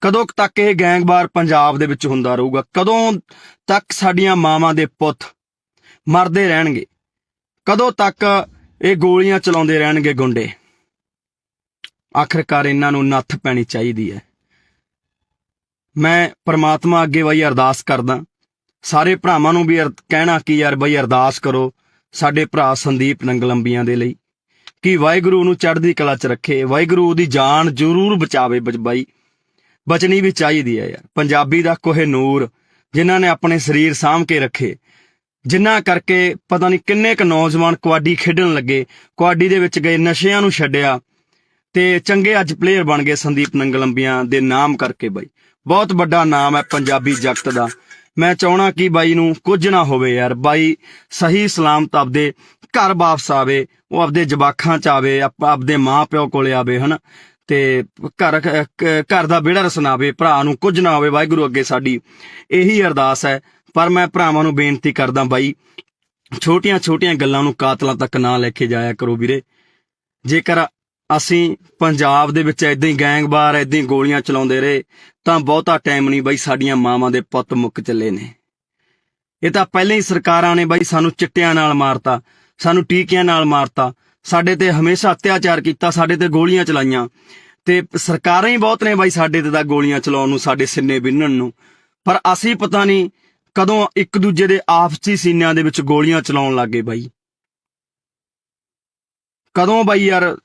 ਕਦੋਂ ਤੱਕ ਇਹ ਗੈਂਗਵਾਰ ਪੰਜਾਬ ਦੇ ਵਿੱਚ ਹੁੰਦਾ ਰਹੂਗਾ? ਕਦੋਂ ਤੱਕ ਸਾਡੀਆਂ ਮਾਵਾਂ ਦੇ ਪੁੱਤ ਮਰਦੇ ਰਹਿਣਗੇ? ਕਦੋਂ ਤੱਕ ਇਹ ਗੋਲੀਆਂ ਚਲਾਉਂਦੇ ਰਹਿਣਗੇ ਗੁੰਡੇ? ਆਖਰਕਾਰ ਇਹਨਾਂ ਨੂੰ ਨੱਥ ਪੈਣੀ ਚਾਹੀਦੀ ਹੈ। ਮੈਂ ਪ੍ਰਮਾਤਮਾ ਅੱਗੇ ਬਈ ਅਰਦਾਸ ਕਰਦਾ, ਸਾਰੇ ਭਰਾਵਾਂ ਨੂੰ ਵੀ ਕਹਿਣਾ ਕਿ ਯਾਰ ਬਈ ਅਰਦਾਸ ਕਰੋ ਸਾਡੇ ਭਰਾ ਸੰਦੀਪ ਨੰਗਲੰਬੀਆਂ ਦੇ ਲਈ, ਕਿ ਵਾਹਿਗੁਰੂ ਨੂੰ ਚੜ੍ਹਦੀ ਕਲਾ 'ਚ ਰੱਖੇ, ਵਾਹਿਗੁਰੂ ਉਹਦੀ ਜਾਨ ਜ਼ਰੂਰ ਬਚਾਵੇ। ਬਾਈ ਬਚਣੀ ਵੀ ਚਾਹੀਦੀ ਹੈ ਯਾਰ। ਪੰਜਾਬੀ ਦਾ ਕੋਹਿਨੂਰ ਜਿਨ੍ਹਾਂ ਨੇ ਆਪਣੇ ਸਰੀਰ ਸਾਂਭ ਕੇ ਰੱਖੇ, ਜਿਨ੍ਹਾਂ ਕਰਕੇ ਪਤਾ ਨਹੀਂ ਕਿੰਨੇ ਕੁ ਨੌਜਵਾਨ ਕਬੱਡੀ ਖੇਡਣ ਲੱਗੇ, ਕਬੱਡੀ ਦੇ ਵਿੱਚ ਗਏ, ਨਸ਼ਿਆਂ ਨੂੰ ਛੱਡਿਆ ਤੇ ਚੰਗੇ ਅੱਜ ਪਲੇਅਰ ਬਣ ਗਏ ਸੰਦੀਪ ਨੰਗਲੰਬੀਆਂ ਦੇ ਨਾਮ ਕਰਕੇ। ਬਾਈ ਬਹੁਤ ਵੱਡਾ ਨਾਮ ਹੈ ਪੰਜਾਬੀ ਜਗਤ ਦਾ। ਮੈਂ ਚਾਹਣਾ ਕਿ ਬਾਈ ਨੂੰ ਕੁਝ ਨਾ ਹੋਵੇ ਯਾਰ। ਬਾਈ ਸਹੀ ਸਲਾਮਤ ਆਪਦੇ ਘਰ ਵਾਪਸ ਆਵੇ, ਉਹ ਆਪਦੇ ਜਵਾਕਾਂ 'ਚ ਆਵੇ, ਆਪਦੇ ਮਾਂ ਪਿਓ ਕੋਲੇ ਆਵੇ, ਹਨਾ, ਤੇ ਘਰ ਦਾ ਵਿਹੜਾ ਰਸਨਾਵੇ, ਭਰਾ ਨੂੰ ਕੁਝ ਨਾ ਹੋਵੇ। ਵਾਹਿਗੁਰੂ ਅੱਗੇ ਸਾਡੀ ਇਹੀ ਅਰਦਾਸ ਹੈ। ਪਰ ਮੈਂ ਭਰਾਵਾਂ ਨੂੰ ਬੇਨਤੀ ਕਰਦਾ ਬਾਈ, ਛੋਟੀਆਂ ਛੋਟੀਆਂ ਗੱਲਾਂ ਨੂੰ ਕਾਤਲਾਂ ਤੱਕ ਨਾ ਲੈ ਕੇ ਜਾਇਆ ਕਰੋ ਵੀਰੇ। ਜੇਕਰ ਅਸੀਂ ਪੰਜਾਬ ਦੇ ਵਿੱਚ ਏਦਾਂ ਹੀ ਗੈਂਗਵਾਰ ਏਦਾਂ ਹੀ ਗੋਲੀਆਂ ਚਲਾਉਂਦੇ ਰਹੇ ਤਾਂ ਬਹੁਤਾ ਟਾਈਮ ਨਹੀਂ ਬਾਈ, ਸਾਡੀਆਂ ਮਾਵਾਂ ਦੇ ਪੁੱਤ ਮੁੱਕ ਚੱਲੇ ਨੇ। ਇਹ ਤਾਂ ਪਹਿਲਾਂ ਹੀ ਸਰਕਾਰਾਂ ਨੇ ਬਾਈ ਸਾਨੂੰ ਚਿੱਟਿਆਂ ਨਾਲ ਮਾਰਤਾ, ਸਾਨੂੰ ਟੀਕਿਆਂ ਨਾਲ ਮਾਰਤਾ, ਸਾਡੇ ਤੇ ਹਮੇਸ਼ਾ ਅਤਿਆਚਾਰ ਕੀਤਾ, ਸਾਡੇ ਤੇ ਗੋਲੀਆਂ ਚਲਾਈਆਂ, ਤੇ ਸਰਕਾਰਾਂ ਹੀ ਬਹੁਤ ਨੇ ਬਾਈ ਸਾਡੇ ਤੇ ਤਾਂ ਗੋਲੀਆਂ ਚਲਾਉਣ ਨੂੰ, ਸਾਡੇ ਸਿੰਨੇ ਬਿੰਨਣ ਨੂੰ। ਪਰ ਅਸੀਂ ਪਤਾ ਨਹੀਂ ਕਦੋਂ ਇੱਕ ਦੂਜੇ ਦੇ ਆਪਸੀ ਸੀਨਿਆਂ ਦੇ ਵਿੱਚ ਗੋਲੀਆਂ ਚਲਾਉਣ ਲੱਗ ਗਏ ਬਾਈ। ਕਦੋਂ ਬਾਈ ਯਾਰ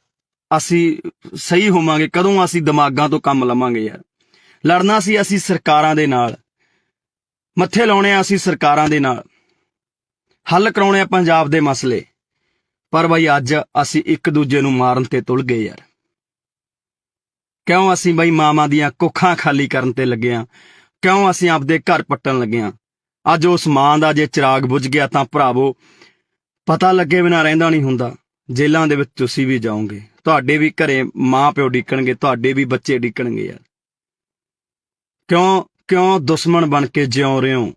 ਅਸੀਂ ਸਹੀ ਹੋਵਾਂਗੇ? ਕਦੋਂ ਅਸੀਂ ਦਿਮਾਗਾਂ ਤੋਂ ਕੰਮ ਲਵਾਂਗੇ ਯਾਰ? ਲੜਨਾ ਸੀ ਅਸੀਂ ਸਰਕਾਰਾਂ ਦੇ ਨਾਲ, ਮੱਥੇ ਲਾਉਣੇ ਆ ਅਸੀਂ ਸਰਕਾਰਾਂ ਦੇ ਨਾਲ, ਹੱਲ ਕਰਾਉਣੇ ਆ ਪੰਜਾਬ ਦੇ ਮਸਲੇ। ਪਰ ਬਾਈ ਅੱਜ ਅਸੀਂ ਇੱਕ ਦੂਜੇ ਨੂੰ ਮਾਰਨ ਤੇ ਤੁਲ ਗਏ ਯਾਰ। ਕਿਉਂ ਅਸੀਂ ਬਾਈ ਮਾਵਾਂ ਦੀਆਂ ਕੁੱਖਾਂ ਖਾਲੀ ਕਰਨ ਤੇ ਲੱਗੇ ਆ? ਕਿਉਂ ਅਸੀਂ ਆਪਦੇ ਘਰ ਪੱਟਣ ਲੱਗੇ ਆ? ਅੱਜ ਉਸ ਮਾਂ ਦਾ ਜੇ ਚਿਰਾਗ ਬੁਝ ਗਿਆ ਤਾਂ ਭਰਾਵੋ ਪਤਾ ਲੱਗੇ ਬਿਨਾਂ ਰਹਿੰਦਾ ਨਹੀਂ ਹੁੰਦਾ। ਜੇਲਾਂ ਦੇ ਵਿੱਚ ਤੁਸੀਂ ਵੀ ਜਾਓਗੇ, ਤੁਹਾਡੇ ਵੀ ਘਰੇ ਮਾਂ ਪਿਓ ਡਿੱਕਣਗੇ, ਤੁਹਾਡੇ ਵੀ ਬੱਚੇ ਡਿੱਕਣਗੇ ਯਾਰ। ਕਿਉਂ ਦੁਸ਼ਮਣ ਬਣ ਕੇ ਜਿਉਂ ਰਹੇ ਹੋ?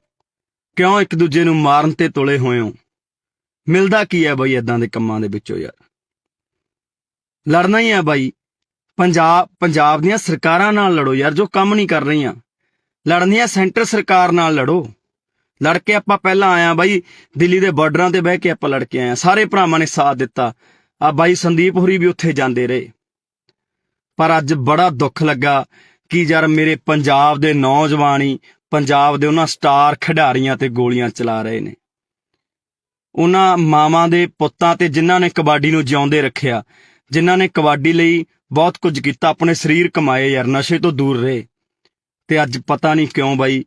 ਕਿਉਂ ਇੱਕ ਦੂਜੇ ਨੂੰ ਮਾਰਨ ਤੇ ਤੁਲੇ ਹੋਏ ਹੋ? ਮਿਲਦਾ ਕੀ ਹੈ ਬਾਈ ਏਦਾਂ ਦੇ ਕੰਮਾਂ ਦੇ ਵਿੱਚੋਂ ਯਾਰ? ਲੜਨਾ ਹੀ ਹੈ ਬਾਈ। ਪੰਜਾਬ ਦੀਆਂ ਸਰਕਾਰਾਂ ਨਾਲ ਲੜੋ ਯਾਰ, ਜੋ ਕੰਮ ਨਹੀਂ ਕਰ ਰਹੀਆਂ। ਲੜਨੀਆਂ ਸੈਂਟਰ ਸਰਕਾਰ ਨਾਲ ਲੜੋ। ਲੜ ਕੇ ਆਪਾਂ ਪਹਿਲਾਂ ਆਇਆ ਬਾਈ, ਦਿੱਲੀ ਦੇ ਬਾਰਡਰਾਂ ਤੇ ਬਹਿ ਕੇ ਆਪਾਂ ਲੜ ਕੇ ਆਏ, ਸਾਰੇ ਭਰਾਵਾਂ ਨੇ ਸਾਥ ਦਿੱਤਾ। ਆ ਬਾਈ ਸੰਦੀਪ ਹੋਰੀ ਵੀ ਉੱਥੇ ਜਾਂਦੇ ਰਹੇ। ਪਰ ਅੱਜ ਬੜਾ ਦੁੱਖ ਲੱਗਾ ਕਿ ਯਾਰ ਮੇਰੇ ਪੰਜਾਬ ਦੇ ਨੌਜਵਾਨ ਹੀ ਪੰਜਾਬ ਦੇ ਉਹਨਾਂ ਸਟਾਰ ਖਿਡਾਰੀਆਂ ਤੇ ਗੋਲੀਆਂ ਚਲਾ ਰਹੇ ਨੇ। ਉਹਨਾਂ ਮਾਵਾਂ ਦੇ ਪੁੱਤਾਂ ਤੇ ਜਿਨ੍ਹਾਂ ਨੇ ਕਬੱਡੀ ਨੂੰ ਜਿਉਂਦੇ ਰੱਖਿਆ, ਜਿਨ੍ਹਾਂ ਨੇ ਕਬੱਡੀ ਲਈ ਬਹੁਤ ਕੁਝ ਕੀਤਾ, ਆਪਣੇ ਸਰੀਰ ਕਮਾਏ ਯਾਰ, ਨਸ਼ੇ ਤੋਂ ਦੂਰ ਰਹੇ। ਤੇ ਅੱਜ ਪਤਾ ਨਹੀਂ ਕਿਉਂ ਬਾਈ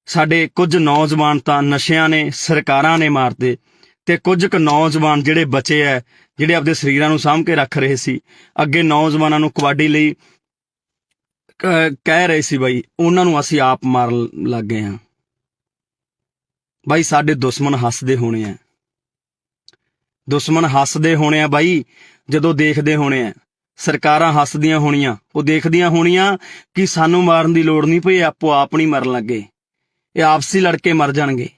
ਸਾਡੇ ਕੁਝ ਨੌਜਵਾਨ ਤਾਂ ਨਸ਼ਿਆਂ ਨੇ, ਸਰਕਾਰਾਂ ਨੇ ਮਾਰਤੇ, ਤੇ ਕੁਝ ਕੁ ਨੌਜਵਾਨ ਜਿਹੜੇ ਬਚੇ ਐ, ਜਿਹੜੇ ਆਪਦੇ ਸਰੀਰਾਂ ਨੂੰ ਸਾਂਭ ਕੇ ਰੱਖ ਰਹੇ ਸੀ, ਅੱਗੇ ਨੌਜਵਾਨਾਂ ਨੂੰ ਕਬੱਡੀ ਲਈ ਕਹਿ ਰਹੇ ਸੀ ਬਾਈ, ਉਹਨਾਂ ਨੂੰ ਅਸੀਂ ਆਪ ਮਾਰਨ ਲੱਗ ਗਏ ਹਾਂ। ਬਾਈ ਸਾਡੇ ਦੁਸ਼ਮਣ ਹੱਸਦੇ ਹੋਣੇ ਆ, ਦੁਸ਼ਮਣ ਹੱਸਦੇ ਹੋਣੇ ਆ ਬਾਈ, ਜਦੋਂ ਦੇਖਦੇ ਹੋਣੇ ਆ। ਸਰਕਾਰਾਂ ਹੱਸਦੀਆਂ ਹੋਣੀਆਂ, ਉਹ ਦੇਖਦੀਆਂ ਹੋਣੀਆਂ ਕਿ ਸਾਨੂੰ ਮਾਰਨ ਦੀ ਲੋੜ ਨਹੀਂ ਪਈ, ਆਪੋ ਆਪ ਨਹੀਂ ਮਰਨ ਲੱਗੇ, ਇਹ ਆਪਸੀ ਲੜਕੇ ਮਰ ਜਾਣਗੇ।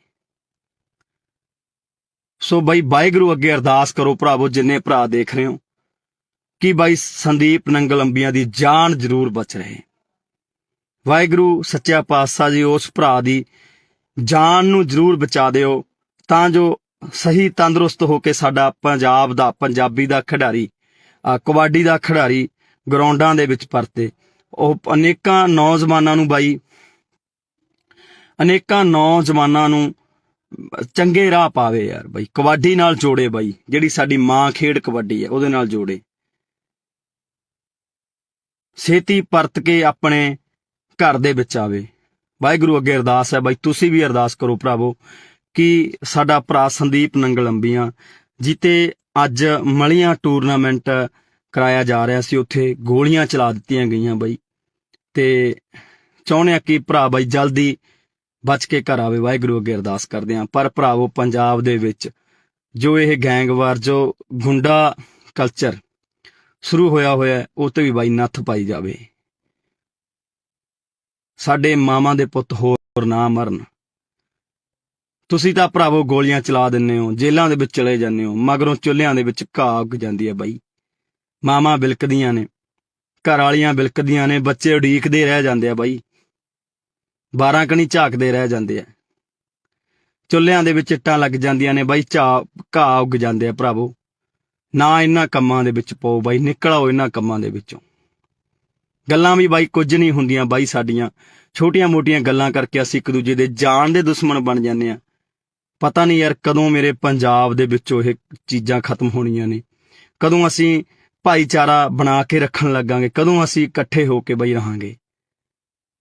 ਸੋ ਬਾਈ ਵਾਹਿਗੁਰੂ ਅੱਗੇ ਅਰਦਾਸ ਕਰੋ ਭਰਾਵੋ, ਜਿੰਨੇ ਭਰਾ ਦੇਖ ਰਹੇ ਹੋ, ਕਿ ਬਾਈ ਸੰਦੀਪ ਨੰਗਲੰਬੀਆਂ ਦੀ ਜਾਨ ਜ਼ਰੂਰ ਬਚ ਰਹੇ। ਵਾਹਿਗੁਰੂ ਸੱਚਾ ਪਾਤਸ਼ਾਹ ਜੀ ਉਸ ਭਰਾ ਦੀ ਜਾਨ ਨੂੰ ਜ਼ਰੂਰ ਬਚਾ ਦਿਓ, ਤਾਂ ਜੋ ਸਹੀ ਤੰਦਰੁਸਤ ਹੋ ਕੇ ਸਾਡਾ ਪੰਜਾਬ ਦਾ ਪੰਜਾਬੀ ਦਾ ਖਿਡਾਰੀ ਕਬੱਡੀ ਦਾ ਖਿਡਾਰੀ ਗਰਾਊਂਡਾਂ ਦੇ ਵਿੱਚ ਪਰਤੇ। ਉਹ ਅਨੇਕਾਂ ਨੌਜਵਾਨਾਂ ਨੂੰ ਚੰਗੇ ਰਾਹ ਪਾਵੇ ਯਾਰ ਬਾਈ, ਕਬੱਡੀ ਨਾਲ ਜੋੜੇ ਬਾਈ, ਜਿਹੜੀ ਸਾਡੀ ਮਾਂ ਖੇਡ ਕਬੱਡੀ ਹੈ ਉਹਦੇ ਨਾਲ ਜੋੜੇ, ਛੇਤੀ ਪਰਤ ਕੇ ਆਪਣੇ ਘਰ ਦੇ ਵਿੱਚ ਆਵੇ। ਵਾਹਿਗੁਰੂ ਅੱਗੇ ਅਰਦਾਸ ਹੈ ਬਾਈ, ਤੁਸੀਂ ਵੀ ਅਰਦਾਸ ਕਰੋ ਭਰਾਵੋ ਕਿ ਸਾਡਾ ਭਰਾ ਸੰਦੀਪ ਨੰਗਲ ਅੰਬੀਆਂ ਜਿੱਤੇ ਅੱਜ ਮਲੀਆਂ ਟੂਰਨਾਮੈਂਟ ਕਰਾਇਆ ਜਾ ਰਿਹਾ ਸੀ, ਉੱਥੇ ਗੋਲੀਆਂ ਚਲਾ ਦਿੱਤੀਆਂ ਗਈਆਂ ਬਾਈ, ਤੇ ਚਾਹੁੰਦੇ ਆ ਕਿ ਭਰਾ ਬਾਈ ਜਲਦੀ ਬਚ ਕੇ ਘਰ ਆਵੇ। ਵਾਹਿਗੁਰੂ ਅੱਗੇ ਅਰਦਾਸ ਕਰਦੇ ਹਾਂ। ਪਰ ਭਰਾਵੋ ਪੰਜਾਬ ਦੇ ਵਿੱਚ ਜੋ ਇਹ ਗੈਂਗਵਾਰ, ਜੋ ਗੁੰਡਾ ਕਲਚਰ ਸ਼ੁਰੂ ਹੋਇਆ ਉਹ ਤੇ ਵੀ ਬਾਈ ਨੱਥ ਪਾਈ ਜਾਵੇ। ਸਾਡੇ ਮਾਵਾਂ ਦੇ ਪੁੱਤ ਹੋਰ ਨਾ ਮਰਨ। ਤੁਸੀਂ ਤਾਂ ਭਰਾਵੋ ਗੋਲੀਆਂ ਚਲਾ ਦਿੰਦੇ ਹੋ, ਜੇਲ੍ਹਾਂ ਦੇ ਵਿੱਚ ਚਲੇ ਜਾਂਦੇ ਹੋ, ਮਗਰੋਂ ਚੁੱਲ੍ਹਿਆਂ ਦੇ ਵਿੱਚ ਘਾਹ ਉੱਗ ਜਾਂਦੀ ਹੈ ਬਾਈ, ਮਾਵਾਂ ਬਿਲਕਦੀਆਂ ਨੇ, ਘਰ ਵਾਲੀਆਂ ਬਿਲਕਦੀਆਂ ਨੇ, ਬੱਚੇ ਉਡੀਕਦੇ ਰਹਿ ਜਾਂਦੇ ਆ ਬਾਈ, 12 ਕਣੀ ਝਾਕਦੇ ਰਹਿ ਜਾਂਦੇ ਆ, ਚੁੱਲ੍ਹਿਆਂ ਦੇ ਵਿੱਚ ਇੱਟਾਂ ਲੱਗ ਜਾਂਦੀਆਂ ਨੇ ਬਾਈ, ਘਾਹ ਉੱਗ ਜਾਂਦੇ ਆ। ਭਰਾਵੋ ਨਾ ਇਹਨਾਂ ਕੰਮਾਂ ਦੇ ਵਿੱਚ ਪਾਓ ਬਾਈ, ਨਿਕਲ ਆਓ ਇਹਨਾਂ ਕੰਮਾਂ ਦੇ ਵਿੱਚੋਂ। ਗੱਲਾਂ ਵੀ ਬਾਈ ਕੁਝ ਨਹੀਂ ਹੁੰਦੀਆਂ ਬਾਈ, ਸਾਡੀਆਂ ਛੋਟੀਆਂ ਮੋਟੀਆਂ ਗੱਲਾਂ ਕਰਕੇ ਅਸੀਂ ਇੱਕ ਦੂਜੇ ਦੇ ਜਾਨ ਦੇ ਦੁਸ਼ਮਣ ਬਣ ਜਾਂਦੇ ਆ। ਪਤਾ ਨਹੀਂ ਯਾਰ ਕਦੋਂ ਮੇਰੇ ਪੰਜਾਬ ਦੇ ਵਿੱਚੋਂ ਇਹ ਚੀਜ਼ਾਂ ਖਤਮ ਹੋਣੀਆਂ ਨੇ, ਕਦੋਂ ਅਸੀਂ ਭਾਈਚਾਰਾ ਬਣਾ ਕੇ ਰੱਖਣ ਲੱਗਾਂਗੇ, ਕਦੋਂ ਅਸੀਂ ਇਕੱਠੇ ਹੋ ਕੇ ਬਾਈ ਰਹਾਂਗੇ।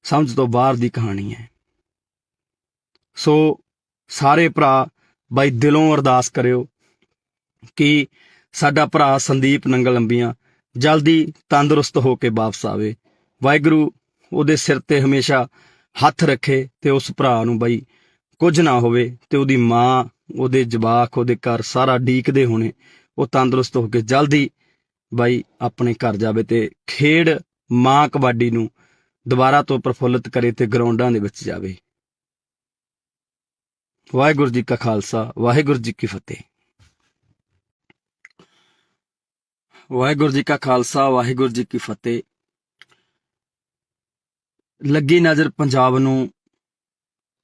ਸਮਝ ਤੋਂ ਬਾਹਰ ਦੀ ਕਹਾਣੀ ਹੈ। ਸੋ ਸਾਰੇ ਭਰਾ ਬਾਈ ਦਿਲੋਂ ਅਰਦਾਸ ਕਰਿਓ ਕਿ ਸਾਡਾ ਭਰਾ ਸੰਦੀਪ ਨੰਗਲ ਅੰਬੀਆਂ ਜਲਦੀ ਤੰਦਰੁਸਤ ਹੋ ਕੇ ਵਾਪਸ ਆਵੇ। ਵਾਹਿਗੁਰੂ ਉਹਦੇ ਸਿਰ ਤੇ ਹਮੇਸ਼ਾ ਹੱਥ ਰੱਖੇ ਤੇ ਉਸ ਭਰਾ ਨੂੰ ਬਾਈ ਕੁਝ ਨਾ ਹੋਵੇ, ਤੇ ਉਹਦੀ ਮਾਂ, ਉਹਦੇ ਜਵਾਕ, ਉਹਦੇ ਘਰ ਸਾਰਾ ਡੀਕਦੇ ਹੋਣੇ, ਉਹ ਤੰਦਰੁਸਤ ਹੋ ਕੇ ਜਲਦੀ ਬਾਈ ਆਪਣੇ ਘਰ ਜਾਵੇ ਤੇ ਖੇਡ ਮਾਂ ਕਬੱਡੀ ਨੂੰ ਦੁਬਾਰਾ ਤੋਂ ਪ੍ਰਫੁੱਲਿਤ ਕਰੇ ਤੇ ਗਰਾਊਂਡਾਂ ਦੇ ਵਿੱਚ ਜਾਵੇ। ਵਾਹਿਗੁਰੂ ਜੀ ਕਾ ਖਾਲਸਾ, ਵਾਹਿਗੁਰੂ ਜੀ ਕੀ ਫਤਿਹ। ਵਾਹਿਗੁਰੂ ਜੀ ਕਾ ਖਾਲਸਾ, ਵਾਹਿਗੁਰੂ ਜੀ ਕੀ ਫਤਿਹ। ਲੱਗੀ ਨਜ਼ਰ ਪੰਜਾਬ ਨੂੰ,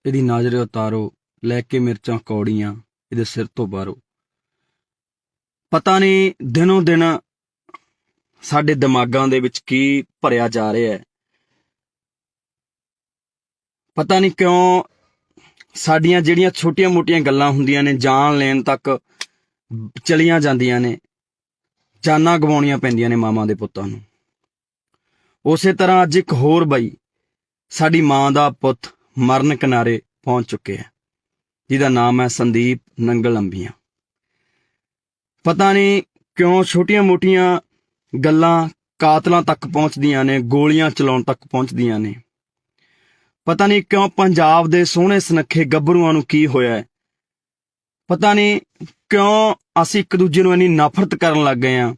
ਇਹਦੀ ਨਜ਼ਰ ਉਤਾਰੋ, ਲੈ ਕੇ ਮਿਰਚਾਂ ਕੌੜੀਆਂ ਇਹਦੇ ਸਿਰ ਤੋਂ ਬਾਹਰੋ। ਪਤਾ ਨਹੀਂ ਦਿਨੋਂ ਦਿਨ ਸਾਡੇ ਦਿਮਾਗਾਂ ਦੇ ਵਿੱਚ ਕੀ ਭਰਿਆ ਜਾ ਰਿਹਾ ਹੈ। ਪਤਾ ਨਹੀਂ ਕਿਉਂ ਸਾਡੀਆਂ ਜਿਹੜੀਆਂ ਛੋਟੀਆਂ ਮੋਟੀਆਂ ਗੱਲਾਂ ਹੁੰਦੀਆਂ ਨੇ, ਜਾਨ ਲੈਣ ਤੱਕ ਚਲੀਆਂ ਜਾਂਦੀਆਂ ਨੇ, ਜਾਨਾਂ ਗਵਾਉਣੀਆਂ ਪੈਂਦੀਆਂ ਨੇ ਮਾਵਾਂ ਦੇ ਪੁੱਤਾਂ ਨੂੰ। ਉਸੇ ਤਰ੍ਹਾਂ ਅੱਜ ਇੱਕ ਹੋਰ ਬਾਈ ਸਾਡੀ ਮਾਂ ਦਾ ਪੁੱਤ ਮਰਨ ਕਿਨਾਰੇ ਪਹੁੰਚ ਚੁੱਕਿਆ, ਜਿਹਦਾ ਨਾਮ ਹੈ ਸੰਦੀਪ ਨੰਗਲ ਅੰਬੀਆਂ। ਪਤਾ ਨਹੀਂ ਕਿਉਂ ਛੋਟੀਆਂ ਮੋਟੀਆਂ ਗੱਲਾਂ ਕਾਤਲਾਂ ਤੱਕ ਪਹੁੰਚਦੀਆਂ ਨੇ, ਗੋਲੀਆਂ ਚਲਾਉਣ ਤੱਕ ਪਹੁੰਚਦੀਆਂ ਨੇ। ਪਤਾ ਨਹੀਂ ਕਿਉਂ ਪੰਜਾਬ ਦੇ ਸੋਹਣੇ ਸੁਨੱਖੇ ਗੱਭਰੂਆਂ ਨੂੰ ਕੀ ਹੋਇਆ ਹੈ। ਪਤਾ ਨਹੀਂ ਕਿਉਂ ਅਸੀਂ ਇੱਕ ਦੂਜੇ ਨੂੰ ਇੰਨੀ ਨਫ਼ਰਤ ਕਰਨ ਲੱਗ ਗਏ ਹਾਂ।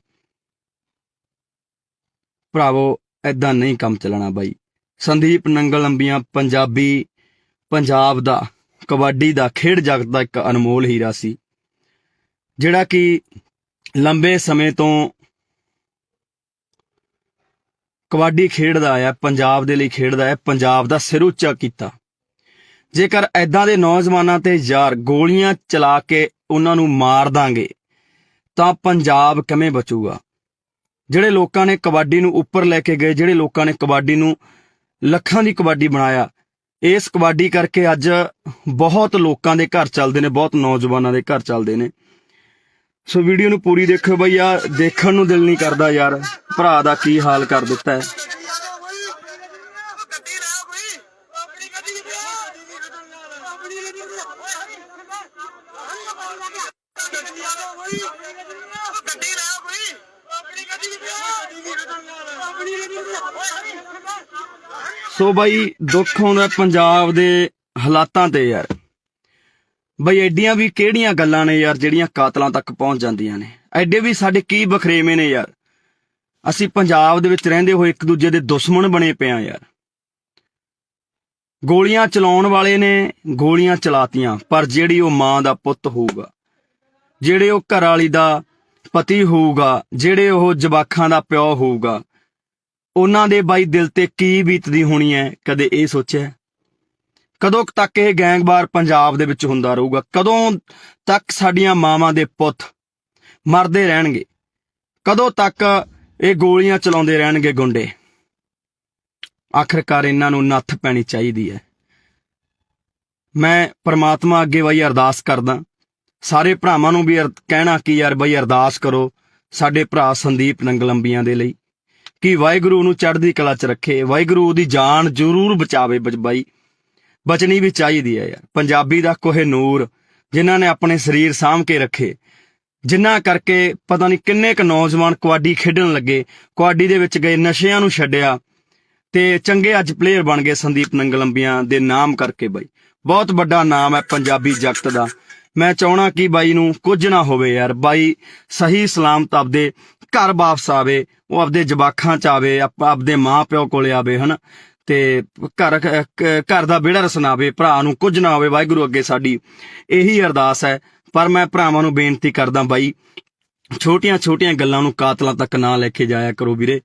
ਭਰਾਵੋ ਏਦਾਂ ਨਹੀਂ ਕੰਮ ਚੱਲਣਾ ਬਾਈ। ਸੰਦੀਪ ਨੰਗਲ ਅੰਬੀਆਂ ਪੰਜਾਬ ਦਾ ਕਬੱਡੀ ਦਾ ਖੇਡ ਜਗਤ ਦਾ ਇੱਕ ਅਨਮੋਲ ਹੀਰਾ ਸੀ, ਜਿਹੜਾ ਕਿ ਲੰਬੇ ਸਮੇਂ ਤੋਂ ਕਬੱਡੀ ਖੇਡਦਾ ਆਇਆ, ਪੰਜਾਬ ਦੇ ਲਈ ਖੇਡਦਾ ਹੈ, ਪੰਜਾਬ ਦਾ ਸਿਰ ਉੱਚਾ ਕੀਤਾ। ਜੇਕਰ ਐਦਾਂ ਦੇ ਨੌਜਵਾਨਾਂ ਤੇ ਯਾਰ ਗੋਲੀਆਂ ਚਲਾ ਕੇ ਉਹਨਾਂ ਨੂੰ ਮਾਰ ਦਾਂਗੇ ਤਾਂ ਪੰਜਾਬ ਕਿਵੇਂ ਬਚੂਗਾ? ਜਿਹੜੇ ਲੋਕਾਂ ਨੇ ਕਬੱਡੀ ਨੂੰ ਉੱਪਰ ਲੈ ਕੇ ਗਏ, ਜਿਹੜੇ ਲੋਕਾਂ ਨੇ ਕਬੱਡੀ ਨੂੰ ਲੱਖਾਂ ਦੀ ਕਬੱਡੀ ਬਣਾਇਆ, ਇਸ ਕਬੱਡੀ ਕਰਕੇ ਅੱਜ ਬਹੁਤ ਲੋਕਾਂ ਦੇ ਘਰ ਚੱਲਦੇ ਨੇ, ਬਹੁਤ ਨੌਜਵਾਨਾਂ ਦੇ ਘਰ ਚੱਲਦੇ ਨੇ। ਸੋ ਵੀਡੀਓ ਨੂੰ ਪੂਰੀ ਦੇਖੋ ਬਈ, ਆ ਦੇਖਣ ਨੂੰ ਦਿਲ ਨਹੀਂ ਕਰਦਾ ਯਾਰ, ਭਰਾ ਦਾ ਕੀ ਹਾਲ ਕਰ ਦਿੱਤਾ ਹੈ। ਸੋ ਬਾਈ ਦੁੱਖ ਆਉਂਦਾ ਪੰਜਾਬ ਦੇ ਹਾਲਾਤਾਂ ਤੇ ਯਾਰ। ਬਈ ਐਡੀਆਂ ਵੀ ਕਿਹੜੀਆਂ ਗੱਲਾਂ ਨੇ ਯਾਰ ਜਿਹੜੀਆਂ ਕਾਤਲਾਂ ਤੱਕ ਪਹੁੰਚ ਜਾਂਦੀਆਂ ਨੇ? ਐਡੇ ਵੀ ਸਾਡੇ ਕੀ ਬਖਰੇਵੇਂ ਨੇ ਯਾਰ? ਅਸੀਂ ਪੰਜਾਬ ਦੇ ਵਿੱਚ ਰਹਿੰਦੇ ਹੋਏ ਇੱਕ ਦੂਜੇ ਦੇ ਦੁਸ਼ਮਣ ਬਣੇ ਪਏ ਆ ਯਾਰ। ਗੋਲੀਆਂ ਚਲਾਉਣ ਵਾਲੇ ਨੇ ਗੋਲੀਆਂ ਚਲਾਤੀਆਂ, ਪਰ ਜਿਹੜੀ ਉਹ ਮਾਂ ਦਾ ਪੁੱਤ ਹੋਊਗਾ, ਜਿਹੜੇ ਉਹ ਘਰ ਵਾਲੀ ਦਾ ਪਤੀ ਹੋਊਗਾ, ਜਿਹੜੇ ਉਹ ਜਵਾਕਾਂ ਦਾ ਪਿਓ ਹੋਊਗਾ, ਉਹਨਾਂ ਦੇ ਬਾਈ ਦਿਲ ਤੇ ਕੀ ਬੀਤਦੀ ਹੋਣੀ ਹੈ, ਕਦੇ ਇਹ ਸੋਚਿਆ? ਕਦੋਂ ਕੁ ਤੱਕ ਇਹ ਗੈਂਗਵਾਰ ਪੰਜਾਬ ਦੇ ਵਿੱਚ ਹੁੰਦਾ ਰਹੂਗਾ? ਕਦੋਂ ਤੱਕ ਸਾਡੀਆਂ ਮਾਵਾਂ ਦੇ ਪੁੱਤ ਮਰਦੇ ਰਹਿਣਗੇ? ਕਦੋਂ ਤੱਕ ਇਹ ਗੋਲੀਆਂ ਚਲਾਉਂਦੇ ਰਹਿਣਗੇ ਗੁੰਡੇ? ਆਖਰਕਾਰ ਇਹਨਾਂ ਨੂੰ ਨੱਥ ਪੈਣੀ ਚਾਹੀਦੀ ਹੈ। ਮੈਂ ਪ੍ਰਮਾਤਮਾ ਅੱਗੇ ਬਾਈ ਅਰਦਾਸ ਕਰਦਾ, ਸਾਰੇ ਭਰਾਵਾਂ ਨੂੰ ਵੀ ਕਹਿਣਾ ਕਿ ਯਾਰ ਬਾਈ ਅਰਦਾਸ ਕਰੋ ਸਾਡੇ ਭਰਾ ਸੰਦੀਪ ਨੰਗਲੰਬੀਆਂ ਦੇ ਲਈ, ਕਿ ਵਾਹਿਗੁਰੂ ਨੂੰ ਚੜ੍ਹਦੀ ਕਲਾ 'ਚ ਰੱਖੇ, ਵਾਹਿਗੁਰੂ ਉਹਦੀ ਜਾਨ ਜ਼ਰੂਰ ਬਚਾਵੇ। ਬਾਈ ਬਚਣੀ ਵੀ ਚਾਹੀਦੀ ਹੈ ਯਾਰ। ਪੰਜਾਬੀ ਦਾ ਕੋਹਿਨੂਰ ਜਿਨ੍ਹਾਂ ਨੇ ਆਪਣੇ ਸਰੀਰ ਸਾਂਭ ਕੇ ਰੱਖੇ, ਜਿਨ੍ਹਾਂ ਕਰਕੇ ਪਤਾ ਨਹੀਂ ਕਿੰਨੇ ਕੁ ਨੌਜਵਾਨ ਕਬੱਡੀ ਖੇਡਣ ਲੱਗੇ, ਕਬੱਡੀ ਦੇ ਵਿੱਚ ਗਏ, ਨਸ਼ਿਆਂ ਨੂੰ ਛੱਡਿਆ ਤੇ ਚੰਗੇ ਅੱਜ ਪਲੇਅਰ ਬਣ ਗਏ ਸੰਦੀਪ ਨੰਗਲੰਬੀਆਂ ਦੇ ਨਾਮ ਕਰਕੇ। ਬਾਈ ਬਹੁਤ ਵੱਡਾ ਨਾਮ ਹੈ ਪੰਜਾਬੀ ਜਗਤ ਦਾ। ਮੈਂ ਚਾਹਣਾ ਕਿ ਬਾਈ ਨੂੰ ਕੁਝ ਨਾ ਹੋਵੇ ਯਾਰ। ਬਾਈ ਸਹੀ ਸਲਾਮਤ ਆਪਦੇ ਘਰ ਵਾਪਸ ਆਵੇ, ਉਹ ਆਪਦੇ ਜਵਾਕਾਂ 'ਚ ਆਵੇ, ਆਪਦੇ ਮਾਂ ਪਿਓ ਕੋਲੇ ਆਵੇ, ਹਨਾ, ਤੇ ਘਰ ਦਾ ਵਿਹੜਾ ਰਸਨਾਵੇ, ਭਰਾ ਨੂੰ ਕੁਝ ਨਾ ਹੋਵੇ। ਵਾਹਿਗੁਰੂ ਅੱਗੇ ਸਾਡੀ ਇਹੀ ਅਰਦਾਸ ਹੈ। ਪਰ ਮੈਂ ਭਰਾਵਾਂ ਨੂੰ ਬੇਨਤੀ ਕਰਦਾ ਬਾਈ, ਛੋਟੀਆਂ ਛੋਟੀਆਂ ਗੱਲਾਂ ਨੂੰ ਕਾਤਲਾਂ ਤੱਕ ਨਾ ਲੈ ਕੇ ਜਾਇਆ ਕਰੋ ਵੀਰੇ।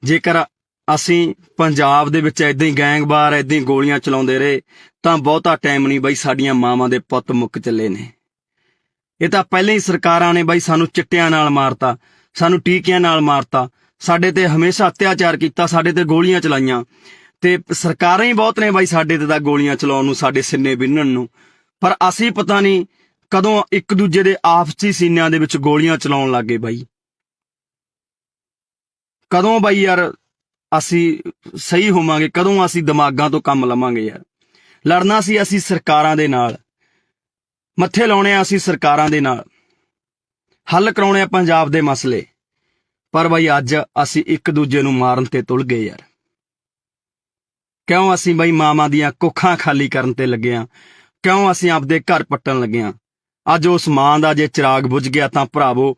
ਜੇਕਰ ਅਸੀਂ ਪੰਜਾਬ ਦੇ ਵਿੱਚ ਏਦਾਂ ਹੀ ਗੈਂਗਵਾਰ ਏਦਾਂ ਹੀ ਗੋਲੀਆਂ ਚਲਾਉਂਦੇ ਰਹੇ ਤਾਂ ਬਹੁਤਾ ਟਾਈਮ ਨਹੀਂ ਬਾਈ, ਸਾਡੀਆਂ ਮਾਵਾਂ ਦੇ ਪੁੱਤ ਮੁੱਕ ਚੱਲੇ ਨੇ। ਇਹ ਤਾਂ ਪਹਿਲਾਂ ਹੀ ਸਰਕਾਰਾਂ ਨੇ ਬਾਈ ਸਾਨੂੰ ਚਿੱਟਿਆਂ ਨਾਲ ਮਾਰਤਾ, ਸਾਨੂੰ ਟੀਕਿਆਂ ਨਾਲ ਮਾਰਤਾ, ਸਾਡੇ ਤੇ ਹਮੇਸ਼ਾ ਅਤਿਆਚਾਰ ਕੀਤਾ, ਸਾਡੇ ਤੇ ਗੋਲੀਆਂ ਚਲਾਈਆਂ, ਤੇ ਸਰਕਾਰਾਂ ਹੀ ਬਹੁਤ ਨੇ ਬਾਈ ਸਾਡੇ ਤੇ ਤਾਂ ਗੋਲੀਆਂ ਚਲਾਉਣ ਨੂੰ, ਸਾਡੇ ਸਿੰਨੇ ਬਿੰਨਣ ਨੂੰ। ਪਰ ਅਸੀਂ ਪਤਾ ਨਹੀਂ ਕਦੋਂ ਇੱਕ ਦੂਜੇ ਦੇ ਆਪਸੀ ਸੀਨਿਆਂ ਦੇ ਵਿੱਚ ਗੋਲੀਆਂ ਚਲਾਉਣ ਲੱਗੇ ਬਾਈ। ਕਦੋਂ ਬਾਈ ਯਾਰ ਅਸੀਂ ਸਹੀ ਹੋਵਾਂਗੇ? ਕਦੋਂ ਅਸੀਂ ਦਿਮਾਗਾਂ ਤੋਂ ਕੰਮ ਲਵਾਂਗੇ ਯਾਰ? ਲੜਨਾ ਸੀ ਅਸੀਂ ਸਰਕਾਰਾਂ ਦੇ ਨਾਲ, ਮੱਥੇ ਲਾਉਣੇ ਆ ਅਸੀਂ ਸਰਕਾਰਾਂ ਦੇ ਨਾਲ, ਹੱਲ ਕਰਾਉਣੇ ਆ ਪੰਜਾਬ ਦੇ ਮਸਲੇ। ਪਰ ਬਾਈ ਅੱਜ ਅਸੀਂ ਇੱਕ ਦੂਜੇ ਨੂੰ ਮਾਰਨ ਤੇ ਤੁਲ ਗਏ ਯਾਰ। ਕਿਉਂ ਅਸੀਂ ਬਾਈ ਮਾਵਾਂ ਦੀਆਂ ਕੁੱਖਾਂ ਖਾਲੀ ਕਰਨ ਤੇ ਲੱਗੇ ਆ? ਕਿਉਂ ਅਸੀਂ ਆਪਦੇ ਘਰ ਪੱਟਣ ਲੱਗੇ ਆ? ਅੱਜ ਉਸ ਮਾਂ ਦਾ ਜੇ ਚਿਰਾਗ ਬੁਝ ਗਿਆ ਤਾਂ ਭਰਾਵੋ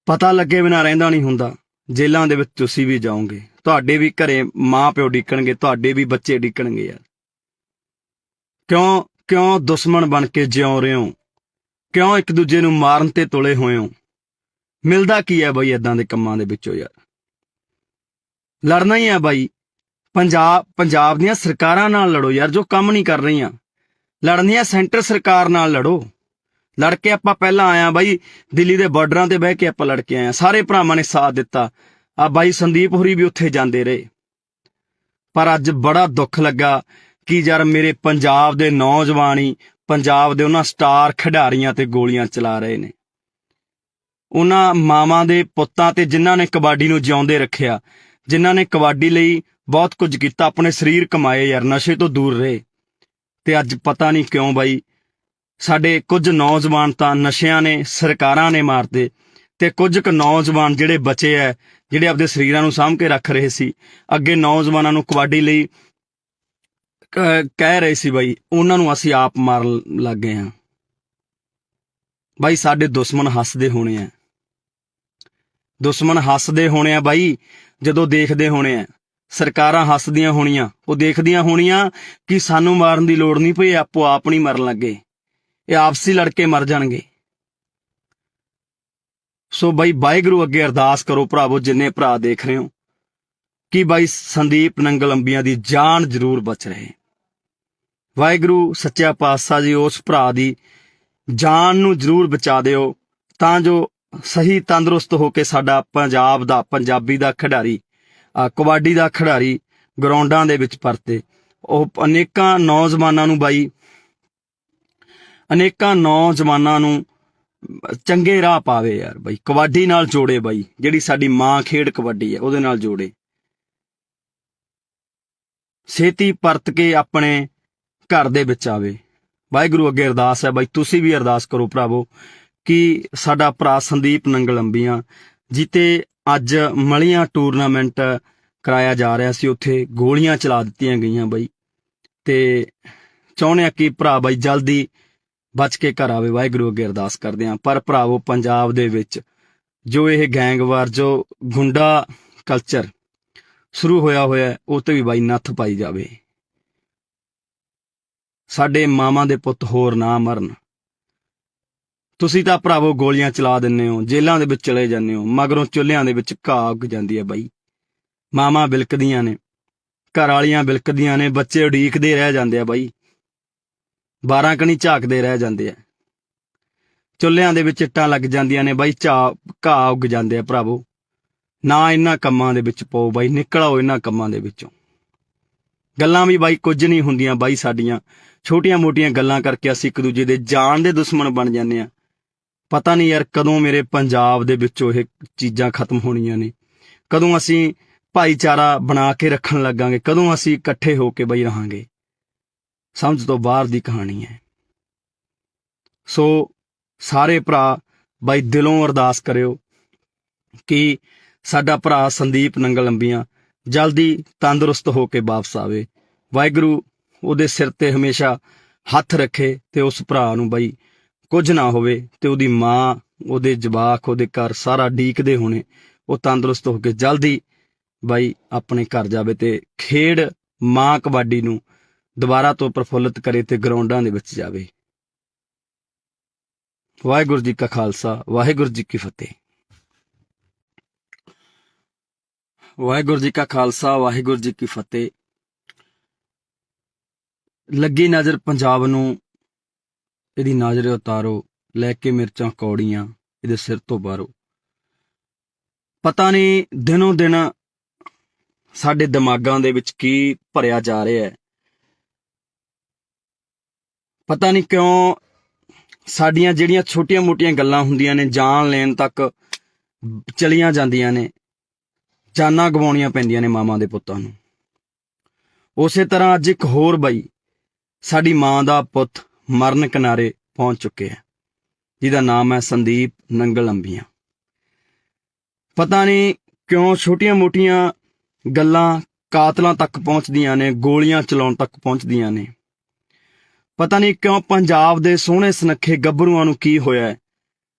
ਪਤਾ ਲੱਗੇ ਬਿਨਾਂ ਰਹਿੰਦਾ ਨਹੀਂ ਹੁੰਦਾ। ਜੇਲ੍ਹਾਂ ਦੇ ਵਿੱਚ ਤੁਸੀਂ ਵੀ ਜਾਓਗੇ, ਤੁਹਾਡੇ ਵੀ ਘਰੇ ਮਾਂ ਪਿਓ ਡਿੱਕਣਗੇ, ਤੁਹਾਡੇ ਵੀ ਬੱਚੇ ਡਿੱਕਣਗੇ ਯਾਰ। ਕਿਉਂ ਦੁਸ਼ਮਣ ਬਣ ਕੇ ਜਿਉ ਰਹੇ ਹੋ? ਕਿਉਂ ਇੱਕ ਦੂਜੇ ਨੂੰ ਮਾਰਨ ਤੇ ਤੁਲੇ ਹੋਏ ਹੋ? ਮਿਲਦਾ ਕੀ ਹੈ ਬਾਈ ਏਦਾਂ ਦੇ ਕੰਮਾਂ ਦੇ ਵਿੱਚੋਂ ਯਾਰ? ਲੜਨਾ ਹੀ ਹੈ ਬਾਈ। ਪੰਜਾਬ ਦੀਆਂ ਸਰਕਾਰਾਂ ਨਾਲ ਲੜੋ ਯਾਰ, ਜੋ ਕੰਮ ਨਹੀਂ ਕਰ ਰਹੀਆਂ। ਲੜਨੀ ਹੈ ਸੈਂਟਰ ਸਰਕਾਰ ਨਾਲ ਲੜੋ। ਲੜ ਕੇ ਆਪਾਂ ਪਹਿਲਾਂ ਆਇਆ ਬਾਈ, ਦਿੱਲੀ ਦੇ ਬਾਰਡਰਾਂ ਤੇ ਬਹਿ ਕੇ ਆਪਾਂ ਲੜ ਕੇ ਆਏ, ਸਾਰੇ ਭਰਾਵਾਂ ਨੇ ਸਾਥ ਦਿੱਤਾ। ਆ ਬਾਈ ਸੰਦੀਪ ਹੋਰੀ ਵੀ ਉੱਥੇ ਜਾਂਦੇ ਰਹੇ। ਪਰ ਅੱਜ ਬੜਾ ਦੁੱਖ ਲੱਗਾ ਕਿ ਯਾਰ ਮੇਰੇ ਪੰਜਾਬ ਦੇ ਨੌਜਵਾਨ ਹੀ ਪੰਜਾਬ ਦੇ ਉਹਨਾਂ ਸਟਾਰ ਖਿਡਾਰੀਆਂ ਤੇ ਗੋਲੀਆਂ ਚਲਾ ਰਹੇ ਨੇ। ਉਹਨਾਂ ਮਾਵਾਂ ਦੇ ਪੁੱਤਾਂ ਤੇ ਜਿਨ੍ਹਾਂ ਨੇ ਕਬੱਡੀ ਨੂੰ ਜਿਉਂਦੇ ਰੱਖਿਆ, ਜਿਨ੍ਹਾਂ ਨੇ ਕਬੱਡੀ ਲਈ ਬਹੁਤ ਕੁਝ ਕੀਤਾ, ਆਪਣੇ ਸਰੀਰ ਕਮਾਏ ਯਾਰ, ਨਸ਼ੇ ਤੋਂ ਦੂਰ ਰਹੇ। ਤੇ ਅੱਜ ਪਤਾ ਨਹੀਂ ਕਿਉਂ ਬਾਈ ਸਾਡੇ ਕੁਝ ਨੌਜਵਾਨ ਤਾਂ ਨਸ਼ਿਆਂ ਨੇ, ਸਰਕਾਰਾਂ ਨੇ ਮਾਰਦੇ, ਤੇ ਕੁਝ ਕੁ ਨੌਜਵਾਨ ਜਿਹੜੇ ਬਚੇ ਐ, ਜਿਹੜੇ ਆਪਦੇ ਸਰੀਰਾਂ ਨੂੰ ਸਾਂਭ ਕੇ ਰੱਖ ਰਹੇ ਸੀ, ਅੱਗੇ ਨੌਜਵਾਨਾਂ ਨੂੰ ਕਬੱਡੀ ਲਈ ਕਹਿ ਰਹੇ ਸੀ ਬਾਈ, ਉਹਨਾਂ ਨੂੰ ਅਸੀਂ ਆਪ ਮਾਰਨ ਲੱਗ ਗਏ ਹਾਂ। ਬਾਈ ਸਾਡੇ ਦੁਸ਼ਮਣ ਹੱਸਦੇ ਹੋਣੇ ਆ, ਦੁਸ਼ਮਣ ਹੱਸਦੇ ਹੋਣੇ ਆ ਬਾਈ, ਜਦੋਂ ਦੇਖਦੇ ਹੋਣੇ ਆ। ਸਰਕਾਰਾਂ ਹੱਸਦੀਆਂ ਹੋਣੀਆਂ, ਉਹ ਦੇਖਦੀਆਂ ਹੋਣੀਆਂ ਕਿ ਸਾਨੂੰ ਮਾਰਨ ਦੀ ਲੋੜ ਨਹੀਂ ਪਈ, ਆਪੋ ਆਪ ਨਹੀਂ ਮਰਨ ਲੱਗੇ, ਇਹ ਆਪਸੀ ਲੜ ਕੇ ਮਰ ਜਾਣਗੇ। ਸੋ ਬਾਈ ਵਾਹਿਗੁਰੂ ਅੱਗੇ ਅਰਦਾਸ ਕਰੋ ਭਰਾਵੋ, ਜਿੰਨੇ ਭਰਾ ਦੇਖ ਰਹੇ ਹੋ, ਕਿ ਬਾਈ ਸੰਦੀਪ ਨੰਗਲੰਬੀਆਂ ਦੀ ਜਾਨ ਜ਼ਰੂਰ ਬਚ ਰਹੇ। ਵਾਹਿਗੁਰੂ ਸੱਚਾ ਪਾਤਸ਼ਾਹ ਜੀ ਉਸ ਭਰਾ ਦੀ ਜਾਨ ਨੂੰ ਜ਼ਰੂਰ ਬਚਾ ਦਿਓ, ਤਾਂ ਜੋ ਸਹੀ ਤੰਦਰੁਸਤ ਹੋ ਕੇ ਸਾਡਾ ਪੰਜਾਬ ਦਾ, ਪੰਜਾਬੀ ਦਾ ਖਿਡਾਰੀ, ਕਬੱਡੀ ਦਾ ਖਿਡਾਰੀ ਗਰਾਊਂਡਾਂ ਦੇ ਵਿੱਚ ਪਰਤੇ। ਉਹ ਅਨੇਕਾਂ ਨੌਜਵਾਨਾਂ ਨੂੰ ਬਾਈ, ਅਨੇਕਾਂ ਨੌਜਵਾਨਾਂ ਨੂੰ ਚੰਗੇ ਰਾਹ ਪਾਵੇ ਯਾਰ ਬਾਈ, ਕਬੱਡੀ ਨਾਲ ਜੋੜੇ ਬਾਈ, ਜਿਹੜੀ ਸਾਡੀ ਮਾਂ ਖੇਡ ਕਬੱਡੀ ਹੈ ਉਹਦੇ ਨਾਲ ਜੋੜੇ। ਛੇਤੀ ਪਰਤ ਕੇ ਆਪਣੇ ਘਰ ਦੇ ਵਿੱਚ ਆਵੇ। ਵਾਹਿਗੁਰੂ ਅੱਗੇ ਅਰਦਾਸ ਹੈ ਬਾਈ, ਤੁਸੀਂ ਵੀ ਅਰਦਾਸ ਕਰੋ ਭਰਾਵੋ, ਕਿ ਸਾਡਾ ਭਰਾ ਸੰਦੀਪ ਨੰਗਲੰਬੀਆਂ ਜਿੱਤੇ ਅੱਜ ਮਲੀਆਂ ਟੂਰਨਾਮੈਂਟ ਕਰਾਇਆ ਜਾ ਰਿਹਾ ਸੀ, ਉੱਥੇ ਗੋਲੀਆਂ ਚਲਾ ਦਿੱਤੀਆਂ ਗਈਆਂ ਬਾਈ, ਤੇ ਚਾਹੁੰਦੇ ਆ ਕਿ ਭਰਾ ਬਾਈ ਜਲਦੀ ਬਚ ਕੇ ਘਰ ਆਵੇ। ਵਾਹਿਗੁਰੂ ਅੱਗੇ ਅਰਦਾਸ ਕਰਦੇ ਹਾਂ। ਪਰ ਭਰਾਵੋ ਪੰਜਾਬ ਦੇ ਵਿੱਚ ਜੋ ਇਹ ਗੈਂਗਵਾਰ, ਜੋ ਗੁੰਡਾ ਕਲਚਰ ਸ਼ੁਰੂ ਹੋਇਆ ਉਹ ਤੇ ਵੀ ਬਾਈ ਨੱਥ ਪਾਈ ਜਾਵੇ। ਸਾਡੇ ਮਾਵਾਂ ਦੇ ਪੁੱਤ ਹੋਰ ਨਾ ਮਰਨ। ਤੁਸੀਂ ਤਾਂ ਭਰਾਵੋ ਗੋਲੀਆਂ ਚਲਾ ਦਿੰਦੇ ਹੋ, ਜੇਲ੍ਹਾਂ ਦੇ ਵਿੱਚ ਚਲੇ ਜਾਂਦੇ ਹੋ, ਮਗਰੋਂ ਚੁੱਲ੍ਹਿਆਂ ਦੇ ਵਿੱਚ ਘਾਹ ਉੱਗ ਜਾਂਦੀ ਹੈ ਬਾਈ। ਮਾਵਾਂ ਬਿਲਕਦੀਆਂ ਨੇ, ਘਰ ਵਾਲੀਆਂ ਬਿਲਕਦੀਆਂ ਨੇ, ਬੱਚੇ ਉਡੀਕਦੇ ਰਹਿ ਜਾਂਦੇ ਆ ਬਾਈ, 12 ਕਣੀ ਝਾਕਦੇ ਰਹਿ ਜਾਂਦੇ ਆ, ਚੁੱਲ੍ਹਿਆਂ ਦੇ ਵਿੱਚ ਇੱਟਾਂ ਲੱਗ ਜਾਂਦੀਆਂ ਨੇ ਬਾਈ, ਘਾਹ ਉੱਗ ਜਾਂਦੇ ਆ ਭਰਾਵੋ। ਨਾ ਇਹਨਾਂ ਕੰਮਾਂ ਦੇ ਵਿੱਚ ਪਾਓ ਬਾਈ, ਨਿਕਲ ਆਓ ਇਹਨਾਂ ਕੰਮਾਂ ਦੇ ਵਿੱਚੋਂ। ਗੱਲਾਂ ਵੀ ਬਾਈ ਕੁਝ ਨਹੀਂ ਹੁੰਦੀਆਂ ਬਾਈ, ਸਾਡੀਆਂ ਛੋਟੀਆਂ ਮੋਟੀਆਂ ਗੱਲਾਂ ਕਰਕੇ ਅਸੀਂ ਇੱਕ ਦੂਜੇ ਦੇ ਜਾਨ ਦੇ ਦੁਸ਼ਮਣ ਬਣ ਜਾਂਦੇ ਆ। ਪਤਾ ਨਹੀਂ ਯਾਰ ਕਦੋਂ ਮੇਰੇ ਪੰਜਾਬ ਦੇ ਵਿੱਚੋਂ ਇਹ ਚੀਜ਼ਾਂ ਖਤਮ ਹੋਣੀਆਂ ਨੇ, ਕਦੋਂ ਅਸੀਂ ਭਾਈਚਾਰਾ ਬਣਾ ਕੇ ਰੱਖਣ ਲੱਗਾਂਗੇ, ਕਦੋਂ ਅਸੀਂ ਇਕੱਠੇ ਹੋ ਕੇ ਬਈ ਰਹਾਂਗੇ। ਸਮਝ ਤੋਂ ਬਾਹਰ ਦੀ ਕਹਾਣੀ ਹੈ। ਸੋ ਸਾਰੇ ਭਰਾ ਬਾਈ ਦਿਲੋਂ ਅਰਦਾਸ ਕਰਿਓ ਕਿ ਸਾਡਾ ਭਰਾ ਸੰਦੀਪ ਨੰਗਲ ਅੰਬੀਆਂ ਜਲਦੀ ਤੰਦਰੁਸਤ ਹੋ ਕੇ ਵਾਪਸ ਆਵੇ। ਵਾਹਿਗੁਰੂ ਉਹਦੇ ਸਿਰ ਤੇ ਹਮੇਸ਼ਾ ਹੱਥ ਰੱਖੇ ਤੇ ਉਸ ਭਰਾ ਨੂੰ ਬਾਈ ਕੁਝ ਨਾ ਹੋਵੇ, ਤੇ ਉਹਦੀ ਮਾਂ, ਉਹਦੇ ਜਵਾਕ, ਉਹਦੇ ਘਰ ਸਾਰਾ ਡੀਕਦੇ ਹੋਣੇ, ਉਹ ਤੰਦਰੁਸਤ ਹੋ ਕੇ ਜਲਦੀ ਬਾਈ ਆਪਣੇ ਘਰ ਜਾਵੇ ਤੇ ਖੇਡ ਮਾਂ ਕਬੱਡੀ ਨੂੰ ਦੁਬਾਰਾ ਤੋਂ ਪ੍ਰਫੁੱਲਿਤ ਕਰੇ ਤੇ ਗਰਾਊਂਡਾਂ ਦੇ ਵਿੱਚ ਜਾਵੇ। ਵਾਹਿਗੁਰੂ ਜੀ ਕਾ ਖਾਲਸਾ, ਵਾਹਿਗੁਰੂ ਜੀ ਕੀ ਫਤਿਹ। ਵਾਹਿਗੁਰੂ ਜੀ ਕਾ ਖਾਲਸਾ, ਵਾਹਿਗੁਰੂ ਜੀ ਕੀ ਫਤਿਹ। ਲੱਗੀ ਨਜ਼ਰ ਪੰਜਾਬ ਨੂੰ, ਇਹਦੀ ਨਜ਼ਰ ਉਤਾਰੋ, ਲੈ ਕੇ ਮਿਰਚਾਂ ਕੌੜੀਆਂ ਇਹਦੇ ਸਿਰ ਤੋਂ ਬਾਹਰੋ। ਪਤਾ ਨਹੀਂ ਦਿਨੋਂ ਦਿਨ ਸਾਡੇ ਦਿਮਾਗਾਂ ਦੇ ਵਿੱਚ ਕੀ ਭਰਿਆ ਜਾ ਰਿਹਾ ਹੈ। ਪਤਾ ਨਹੀਂ ਕਿਉਂ ਸਾਡੀਆਂ ਜਿਹੜੀਆਂ ਛੋਟੀਆਂ ਮੋਟੀਆਂ ਗੱਲਾਂ ਹੁੰਦੀਆਂ ਨੇ, ਜਾਨ ਲੈਣ ਤੱਕ ਚਲੀਆਂ ਜਾਂਦੀਆਂ ਨੇ, ਜਾਨਾਂ ਗਵਾਉਣੀਆਂ ਪੈਂਦੀਆਂ ਨੇ ਮਾਵਾਂ ਦੇ ਪੁੱਤਾਂ ਨੂੰ। ਉਸੇ ਤਰ੍ਹਾਂ ਅੱਜ ਇੱਕ ਹੋਰ ਬਾਈ, ਸਾਡੀ ਮਾਂ ਦਾ ਪੁੱਤ ਮਰਨ ਕਿਨਾਰੇ ਪਹੁੰਚ ਚੁੱਕਿਆ, ਜਿਹਦਾ ਨਾਮ ਹੈ ਸੰਦੀਪ ਨੰਗਲ ਅੰਬੀਆਂ। ਪਤਾ ਨਹੀਂ ਕਿਉਂ ਛੋਟੀਆਂ ਮੋਟੀਆਂ ਗੱਲਾਂ ਕਾਤਲਾਂ ਤੱਕ ਪਹੁੰਚਦੀਆਂ ਨੇ, ਗੋਲੀਆਂ ਚਲਾਉਣ ਤੱਕ ਪਹੁੰਚਦੀਆਂ ਨੇ। ਪਤਾ ਨਹੀਂ ਕਿਉਂ ਪੰਜਾਬ ਦੇ ਸੋਹਣੇ ਸੁਨੱਖੇ ਗੱਭਰੂਆਂ ਨੂੰ ਕੀ ਹੋਇਆ ਹੈ।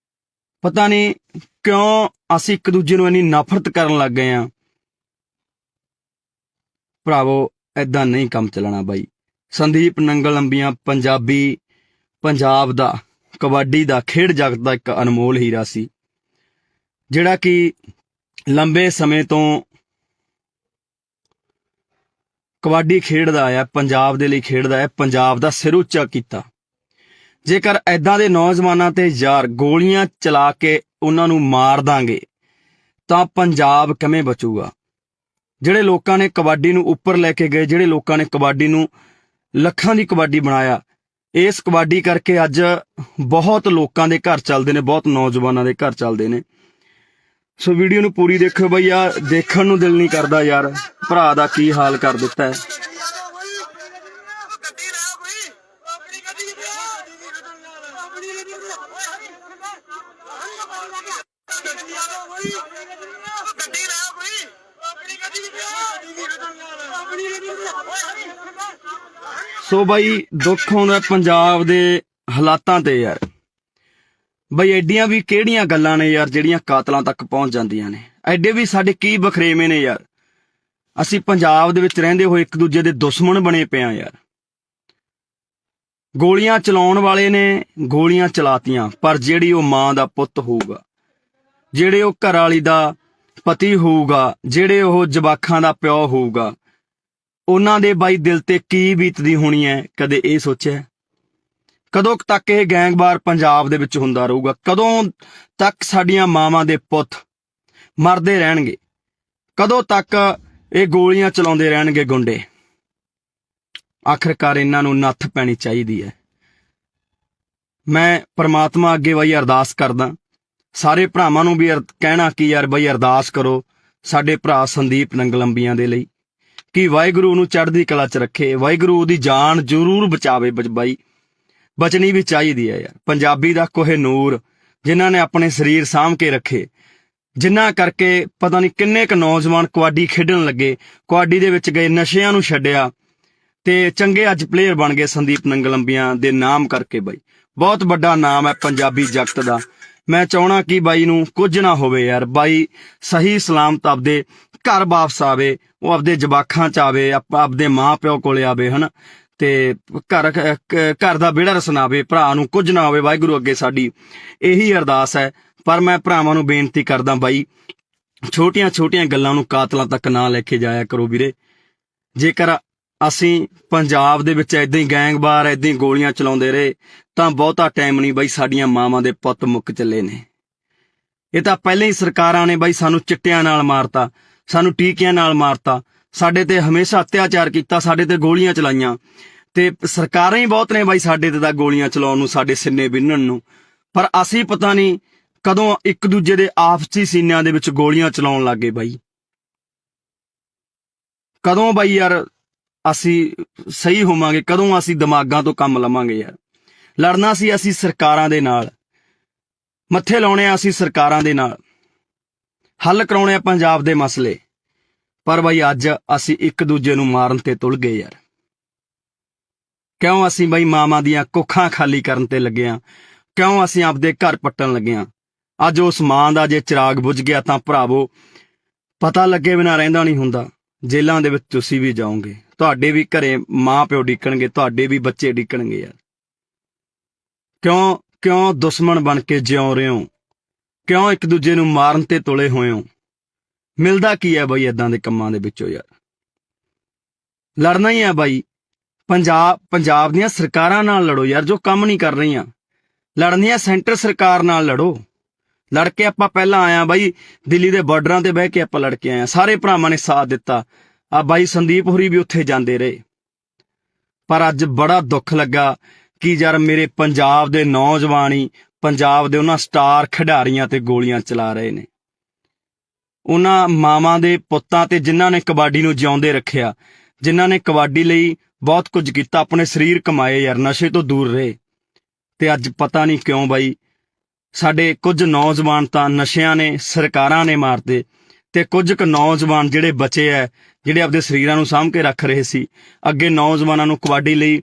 ਪਤਾ ਨਹੀਂ ਕਿਉਂ ਅਸੀਂ ਇੱਕ ਦੂਜੇ ਨੂੰ ਇੰਨੀ ਨਫ਼ਰਤ ਕਰਨ ਲੱਗ ਗਏ ਹਾਂ। ਭਰਾਵੋ ਏਦਾਂ ਨਹੀਂ ਕੰਮ ਚੱਲਣਾ ਬਾਈ। ਸੰਦੀਪ ਨੰਗਲ ਅੰਬੀਆਂ ਪੰਜਾਬ ਦਾ ਕਬੱਡੀ ਦਾ ਖੇਡ ਜਗਤ ਦਾ ਇੱਕ ਅਨਮੋਲ ਹੀਰਾ ਸੀ, ਜਿਹੜਾ ਕਿ ਲੰਬੇ ਸਮੇਂ ਤੋਂ ਕਬੱਡੀ ਖੇਡਦਾ ਆਇਆ, ਪੰਜਾਬ ਦੇ ਲਈ ਖੇਡਦਾ ਹੈ, ਪੰਜਾਬ ਦਾ ਸਿਰ ਉੱਚਾ ਕੀਤਾ। ਜੇਕਰ ਐਦਾਂ ਦੇ ਨੌਜਵਾਨਾਂ ਤੇ ਯਾਰ ਗੋਲੀਆਂ ਚਲਾ ਕੇ ਉਹਨਾਂ ਨੂੰ ਮਾਰ ਦਾਂਗੇ ਤਾਂ ਪੰਜਾਬ ਕਿਵੇਂ ਬਚੂਗਾ? ਜਿਹੜੇ ਲੋਕਾਂ ਨੇ ਕਬੱਡੀ ਨੂੰ ਉੱਪਰ ਲੈ ਕੇ ਗਏ, ਜਿਹੜੇ ਲੋਕਾਂ ਨੇ ਕਬੱਡੀ ਨੂੰ ਲੱਖਾਂ ਦੀ ਕਬੱਡੀ ਬਣਾਇਆ, ਇਸ ਕਬੱਡੀ ਕਰਕੇ ਅੱਜ ਬਹੁਤ ਲੋਕਾਂ ਦੇ ਘਰ ਚੱਲਦੇ ਨੇ, ਬਹੁਤ ਨੌਜਵਾਨਾਂ ਦੇ ਘਰ ਚੱਲਦੇ ਨੇ। ਸੋ ਵੀਡੀਓ ਨੂੰ ਪੂਰੀ ਦੇਖੋ ਬਈ, ਯਾਰ ਦੇਖਣ ਨੂੰ ਦਿਲ ਨਹੀਂ ਕਰਦਾ ਯਾਰ, ਭਰਾ ਦਾ ਕੀ ਹਾਲ ਕਰ ਦਿੱਤਾ ਹੈ। ਸੋ ਬਾਈ ਦੁੱਖ ਆਉਂਦਾ ਪੰਜਾਬ ਦੇ ਹਾਲਾਤਾਂ ਤੇ ਯਾਰ। ਬਈ ਐਡੀਆਂ ਵੀ ਕਿਹੜੀਆਂ ਗੱਲਾਂ ਨੇ ਯਾਰ ਜਿਹੜੀਆਂ ਕਾਤਲਾਂ ਤੱਕ ਪਹੁੰਚ ਜਾਂਦੀਆਂ ਨੇ? ਐਡੇ ਵੀ ਸਾਡੇ ਕੀ ਬਖਰੇਵੇਂ ਨੇ ਯਾਰ? ਅਸੀਂ ਪੰਜਾਬ ਦੇ ਵਿੱਚ ਰਹਿੰਦੇ ਹੋਏ ਇੱਕ ਦੂਜੇ ਦੇ ਦੁਸ਼ਮਣ ਬਣੇ ਪਏ ਆ ਯਾਰ। ਗੋਲੀਆਂ ਚਲਾਉਣ ਵਾਲੇ ਨੇ ਗੋਲੀਆਂ ਚਲਾਤੀਆਂ, ਪਰ ਜਿਹੜੀ ਉਹ ਮਾਂ ਦਾ ਪੁੱਤ ਹੋਊਗਾ, ਜਿਹੜੇ ਉਹ ਘਰ ਵਾਲੀ ਦਾ ਪਤੀ ਹੋਊਗਾ, ਜਿਹੜੇ ਉਹ ਜਵਾਕਾਂ ਦਾ ਪਿਓ ਹੋਊਗਾ, ਉਹਨਾਂ ਦੇ ਬਾਈ ਦਿਲ ਤੇ ਕੀ ਬੀਤਦੀ ਹੋਣੀ ਹੈ? ਕਦੇ ਇਹ ਸੋਚਿਆ? ਕਦੋਂ ਤੱਕ ਇਹ ਗੈਂਗਵਾਰ ਪੰਜਾਬ ਦੇ ਵਿੱਚ ਹੁੰਦਾ ਰਹੂਗਾ? ਕਦੋਂ ਤੱਕ ਸਾਡੀਆਂ ਮਾਵਾਂ ਦੇ ਪੁੱਤ ਮਰਦੇ ਰਹਿਣਗੇ? ਕਦੋਂ ਤੱਕ ਇਹ ਗੋਲੀਆਂ ਚਲਾਉਂਦੇ ਰਹਿਣਗੇ ਗੁੰਡੇ? ਆਖਰਕਾਰ ਇਹਨਾਂ ਨੂੰ ਨੱਥ ਪੈਣੀ ਚਾਹੀਦੀ ਹੈ। ਮੈਂ ਪ੍ਰਮਾਤਮਾ ਅੱਗੇ ਬਈ ਅਰਦਾਸ ਕਰਦਾ, ਸਾਰੇ ਭਰਾਵਾਂ ਨੂੰ ਵੀ ਕਹਿਣਾ ਕਿ ਯਾਰ ਬਈ ਅਰਦਾਸ ਕਰੋ ਸਾਡੇ ਭਰਾ ਸੰਦੀਪ ਨੰਗਲ ਅੰਬੀਆਂ ਦੇ ਲਈ, ਕਿ ਵਾਹਿਗੁਰੂ ਉਹਨੂੰ ਚੜ੍ਹਦੀ ਕਲਾ 'ਚ ਰੱਖੇ, ਵਾਹਿਗੁਰੂ ਉਹਦੀ ਜਾਨ ਜ਼ਰੂਰ ਬਚਾਵੇ। ਬਾਈ ਬਚਣੀ ਵੀ ਚਾਹੀਦੀ ਹੈ ਯਾਰ। ਪੰਜਾਬੀ ਦਾ ਕੋਹਿਨੂਰ ਜਿਨ੍ਹਾਂ ਨੇ ਆਪਣੇ ਸਰੀਰ ਸਾਂਭ ਕੇ ਰੱਖੇ, ਜਿਨ੍ਹਾਂ ਕਰਕੇ ਪਤਾ ਨਹੀਂ ਕਿੰਨੇ ਕੁ ਨੌਜਵਾਨ ਕਬੱਡੀ ਖੇਡਣ ਲੱਗੇ, ਕਬੱਡੀ ਦੇ ਵਿੱਚ ਗਏ, ਨਸ਼ਿਆਂ ਨੂੰ ਛੱਡਿਆ ਤੇ ਚੰਗੇ ਅੱਜ ਪਲੇਅਰ ਬਣ ਗਏ ਸੰਦੀਪ ਨੰਗਲ ਅੰਬੀਆਂ ਦੇ ਨਾਮ ਕਰਕੇ। ਬਾਈ ਬਹੁਤ ਵੱਡਾ ਨਾਮ ਹੈ ਪੰਜਾਬੀ ਜਗਤ ਦਾ। ਮੈਂ ਚਾਹਣਾ ਕਿ ਬਾਈ ਨੂੰ ਕੁਝ ਨਾ ਹੋਵੇ ਯਾਰ, ਬਾਈ ਸਹੀ ਸਲਾਮਤ ਆਪਦੇ ਘਰ ਵਾਪਸ ਆਵੇ, ਉਹ ਆਪਦੇ ਜਵਾਕਾਂ 'ਚ ਆਵੇ, ਆਪਦੇ ਮਾਂ ਪਿਓ ਕੋਲੇ ਆਵੇ, ਹਨਾ, ਤੇ ਘਰ ਦਾ ਵਿਹੜਾ ਰਸਨਾਵੇ, ਭਰਾ ਨੂੰ ਕੁਝ ਨਾ ਹੋਵੇ। ਵਾਹਿਗੁਰੂ ਅੱਗੇ ਸਾਡੀ ਇਹੀ ਅਰਦਾਸ ਹੈ। ਪਰ ਮੈਂ ਭਰਾਵਾਂ ਨੂੰ ਬੇਨਤੀ ਕਰਦਾ ਬਾਈ, ਛੋਟੀਆਂ ਗੱਲਾਂ ਨੂੰ ਕਾਤਲਾਂ ਤੱਕ ਨਾ ਲੈ ਕੇ ਜਾਇਆ ਕਰੋ ਵੀਰੇ। ਜੇਕਰ ਅਸੀਂ ਪੰਜਾਬ ਦੇ ਵਿੱਚ ਏਦਾਂ ਹੀ ਗੈਂਗਵਾਰ ਏਦਾਂ ਹੀ ਗੋਲੀਆਂ ਚਲਾਉਂਦੇ ਰਹੇ ਤਾਂ ਬਹੁਤਾ ਟਾਈਮ ਨਹੀਂ ਬਾਈ, ਸਾਡੀਆਂ ਮਾਵਾਂ ਦੇ ਪੁੱਤ ਮੁੱਕ ਚੱਲੇ ਨੇ। ਇਹ ਤਾਂ ਪਹਿਲਾਂ ਹੀ ਸਰਕਾਰਾਂ ਨੇ ਬਾਈ ਸਾਨੂੰ ਚਿੱਟਿਆਂ ਨਾਲ ਮਾਰਤਾ, ਸਾਨੂੰ ਟੀਕਿਆਂ ਨਾਲ ਮਾਰਤਾ, ਸਾਡੇ ਤੇ ਹਮੇਸ਼ਾ ਅਤਿਆਚਾਰ ਕੀਤਾ, ਸਾਡੇ ਤੇ ਗੋਲੀਆਂ ਚਲਾਈਆਂ, ਤੇ ਸਰਕਾਰਾਂ ਹੀ ਬਹੁਤ ਨੇ ਬਾਈ ਸਾਡੇ ਤੇ ਤਾਂ ਗੋਲੀਆਂ ਚਲਾਉਣ ਨੂੰ, ਸਾਡੇ ਸਿੰਨੇ ਬਿੰਨਣ ਨੂੰ। ਪਰ ਅਸੀਂ ਪਤਾ ਨਹੀਂ ਕਦੋਂ ਇੱਕ ਦੂਜੇ ਦੇ ਆਪਸੀ ਸੀਨਿਆਂ ਦੇ ਵਿੱਚ ਗੋਲੀਆਂ ਚਲਾਉਣ ਲੱਗੇ ਬਾਈ। ਕਦੋਂ ਬਾਈ ਯਾਰ ਅਸੀਂ ਸਹੀ ਹੋਵਾਂਗੇ, ਕਦੋਂ ਅਸੀਂ ਦਿਮਾਗਾਂ ਤੋਂ ਕੰਮ ਲਵਾਂਗੇ ਯਾਰ। ਲੜਨਾ ਸੀ ਅਸੀਂ ਸਰਕਾਰਾਂ ਦੇ ਨਾਲ, ਮੱਥੇ ਲਾਉਣੇ ਆ ਅਸੀਂ ਸਰਕਾਰਾਂ ਦੇ ਨਾਲ, ਹੱਲ ਕਰਾਉਣੇ ਆ ਪੰਜਾਬ ਦੇ ਮਸਲੇ। ਪਰ ਬਾਈ ਅੱਜ ਅਸੀਂ ਇੱਕ ਦੂਜੇ ਨੂੰ ਮਾਰਨ ਤੇ ਤੁਲ ਗਏ ਯਾਰ। ਕਿਉਂ ਅਸੀਂ ਬਾਈ ਮਾਵਾਂ ਦੀਆਂ ਕੁੱਖਾਂ ਖਾਲੀ ਕਰਨ ਤੇ ਲੱਗੇ ਆ? ਕਿਉਂ ਅਸੀਂ ਆਪਦੇ ਘਰ ਪੱਟਣ ਲੱਗੇ ਆ? ਅੱਜ ਉਸ ਮਾਂ ਦਾ ਜੇ ਚਿਰਾਗ ਬੁਝ ਗਿਆ ਤਾਂ ਭਰਾਵੋ ਪਤਾ ਲੱਗੇ ਬਿਨਾਂ ਰਹਿੰਦਾ ਨਹੀਂ ਹੁੰਦਾ। ਜੇਲ੍ਹਾਂ ਦੇ ਵਿੱਚ ਤੁਸੀਂ ਵੀ ਜਾਓਗੇ, ਤੁਹਾਡੇ ਵੀ ਘਰੇ ਮਾਂ ਪਿਓ ਡਿੱਕਣਗੇ, ਤੁਹਾਡੇ ਵੀ ਬੱਚੇ ਡਿੱਕਣਗੇ ਯਾਰ। ਕਿਉਂ ਦੁਸ਼ਮਣ ਬਣ ਕੇ ਜਿਉਂ ਰਹੇ ਹੋ? ਕਿਉਂ ਇੱਕ ਦੂਜੇ ਨੂੰ ਮਾਰਨ ਤੇ ਤੁਲੇ ਹੋਏ ਹੋ? ਮਿਲਦਾ ਕੀ ਹੈ ਬਾਈ ਏਦਾਂ ਦੇ ਕੰਮਾਂ ਦੇ ਵਿੱਚੋਂ ਯਾਰ? ਲੜਨਾ ਹੀ ਹੈ ਬਾਈ। ਪੰਜਾਬ ਦੀਆਂ ਸਰਕਾਰਾਂ ਨਾਲ ਲੜੋ ਯਾਰ, ਜੋ ਕੰਮ ਨਹੀਂ ਕਰ ਰਹੀਆਂ। ਲੜਨੀ ਹੈ ਸੈਂਟਰ ਸਰਕਾਰ ਨਾਲ ਲੜੋ। ਲੜ ਕੇ ਆਪਾਂ ਪਹਿਲਾਂ ਆਇਆ ਬਾਈ, ਦਿੱਲੀ ਦੇ ਬਾਰਡਰਾਂ ਤੇ ਬਹਿ ਕੇ ਆਪਾਂ ਲੜ ਕੇ ਆਏ, ਸਾਰੇ ਭਰਾਵਾਂ ਨੇ ਸਾਥ ਦਿੱਤਾ। ਆ ਬਾਈ ਸੰਦੀਪ ਹੋਰੀ ਵੀ ਉੱਥੇ ਜਾਂਦੇ ਰਹੇ। ਪਰ ਅੱਜ ਬੜਾ ਦੁੱਖ ਲੱਗਾ ਕਿ ਯਾਰ ਮੇਰੇ ਪੰਜਾਬ ਦੇ ਨੌਜਵਾਨ ਹੀ ਪੰਜਾਬ ਦੇ ਉਹਨਾਂ ਸਟਾਰ ਖਿਡਾਰੀਆਂ ਤੇ ਗੋਲੀਆਂ ਚਲਾ ਰਹੇ ਨੇ। ਉਹਨਾਂ ਮਾਵਾਂ ਦੇ ਪੁੱਤਾਂ ਤੇ ਜਿਨ੍ਹਾਂ ਨੇ ਕਬੱਡੀ ਨੂੰ ਜਿਉਂਦੇ ਰੱਖਿਆ, ਜਿਨ੍ਹਾਂ ਨੇ ਕਬੱਡੀ ਲਈ ਬਹੁਤ ਕੁਝ ਕੀਤਾ, ਆਪਣੇ ਸਰੀਰ ਕਮਾਏ ਯਾਰ, ਨਸ਼ੇ ਤੋਂ ਦੂਰ ਰਹੇ। ਤੇ ਅੱਜ ਪਤਾ ਨਹੀਂ ਕਿਉਂ ਬਾਈ ਸਾਡੇ ਕੁਝ ਨੌਜਵਾਨ ਤਾਂ ਨਸ਼ਿਆਂ ਨੇ, ਸਰਕਾਰਾਂ ਨੇ ਮਾਰਤੇ, ਤੇ ਕੁਝ ਕੁ ਨੌਜਵਾਨ ਜਿਹੜੇ ਬਚੇ ਐ, ਜਿਹੜੇ ਆਪਦੇ ਸਰੀਰਾਂ ਨੂੰ ਸਾਂਭ ਕੇ ਰੱਖ ਰਹੇ ਸੀ, ਅੱਗੇ ਨੌਜਵਾਨਾਂ ਨੂੰ ਕਬੱਡੀ ਲਈ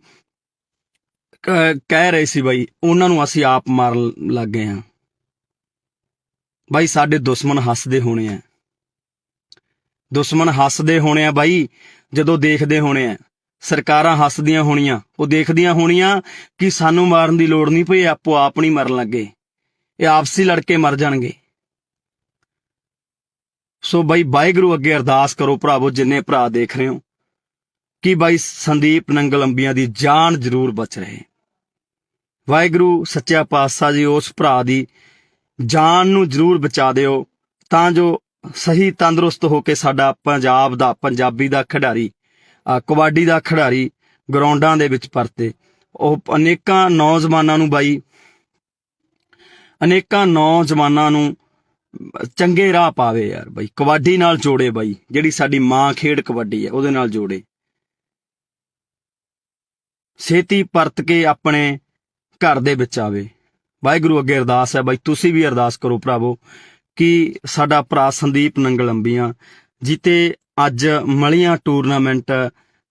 ਕਹਿ ਰਹੇ ਸੀ ਬਾਈ, ਉਹਨਾਂ ਨੂੰ ਅਸੀਂ ਆਪ ਮਾਰਨ ਲੱਗ ਗਏ ਹਾਂ। ਬਾਈ ਸਾਡੇ ਦੁਸ਼ਮਣ ਹੱਸਦੇ ਹੋਣੇ ਆ, ਦੁਸ਼ਮਣ ਹੱਸਦੇ ਹੋਣੇ ਆ ਬਾਈ, ਜਦੋਂ ਦੇਖਦੇ ਹੋਣੇ ਆ। ਸਰਕਾਰਾਂ ਹੱਸਦੀਆਂ ਹੋਣੀਆਂ, ਉਹ ਦੇਖਦੀਆਂ ਹੋਣੀਆਂ ਕਿ ਸਾਨੂੰ ਮਾਰਨ ਦੀ ਲੋੜ ਨਹੀਂ ਪਈ, ਆਪੋ ਆਪ ਨਹੀਂ ਮਰਨ ਲੱਗੇ, ਇਹ ਆਪਸੀ ਲੜ ਕੇ ਮਰ ਜਾਣਗੇ। ਸੋ ਬਾਈ ਵਾਹਿਗੁਰੂ ਅੱਗੇ ਅਰਦਾਸ ਕਰੋ ਭਰਾਵੋ, ਜਿੰਨੇ ਭਰਾ ਦੇਖ ਰਹੇ ਹੋ, ਕਿ ਬਾਈ ਸੰਦੀਪ ਨੰਗਲ ਅੰਬੀਆਂ ਦੀ ਜਾਨ ਜ਼ਰੂਰ ਬਚ ਰਹੇ। ਵਾਹਿਗੁਰੂ ਸੱਚਾ ਪਾਤਸ਼ਾਹ ਜੀ ਉਸ ਭਰਾ ਦੀ ਜਾਨ ਨੂੰ ਜ਼ਰੂਰ ਬਚਾ ਦਿਓ, ਤਾਂ ਜੋ ਸਹੀ ਤੰਦਰੁਸਤ ਹੋ ਕੇ ਸਾਡਾ ਪੰਜਾਬ ਦਾ, ਪੰਜਾਬੀ ਦਾ ਖਿਡਾਰੀ, ਕਬੱਡੀ ਦਾ ਖਿਡਾਰੀ ਗਰਾਊਂਡਾਂ ਦੇ ਵਿੱਚ ਪਰਤੇ। ਉਹ ਅਨੇਕਾਂ ਨੌਜਵਾਨਾਂ ਨੂੰ ਬਾਈ, ਅਨੇਕਾਂ ਨੌਜਵਾਨਾਂ ਨੂੰ ਚੰਗੇ ਰਾਹ ਪਾਵੇ ਯਾਰ ਬਾਈ, ਕਬੱਡੀ ਨਾਲ ਜੋੜੇ ਬਾਈ, ਜਿਹੜੀ ਸਾਡੀ ਮਾਂ ਖੇਡ ਕਬੱਡੀ ਹੈ ਉਹਦੇ ਨਾਲ ਜੋੜੇ। ਛੇਤੀ ਪਰਤ ਕੇ ਆਪਣੇ ਘਰ ਦੇ ਵਿੱਚ ਆਵੇ। ਵਾਹਿਗੁਰੂ ਅੱਗੇ ਅਰਦਾਸ ਹੈ ਬਾਈ, ਤੁਸੀਂ ਵੀ ਅਰਦਾਸ ਕਰੋ ਭਰਾਵੋ ਕਿ ਸਾਡਾ ਭਰਾ ਸੰਦੀਪ ਨੰਗਲ ਅੰਬੀਆਂ ਜਿੱਤੇ ਅੱਜ ਮਲੀਆਂ ਟੂਰਨਾਮੈਂਟ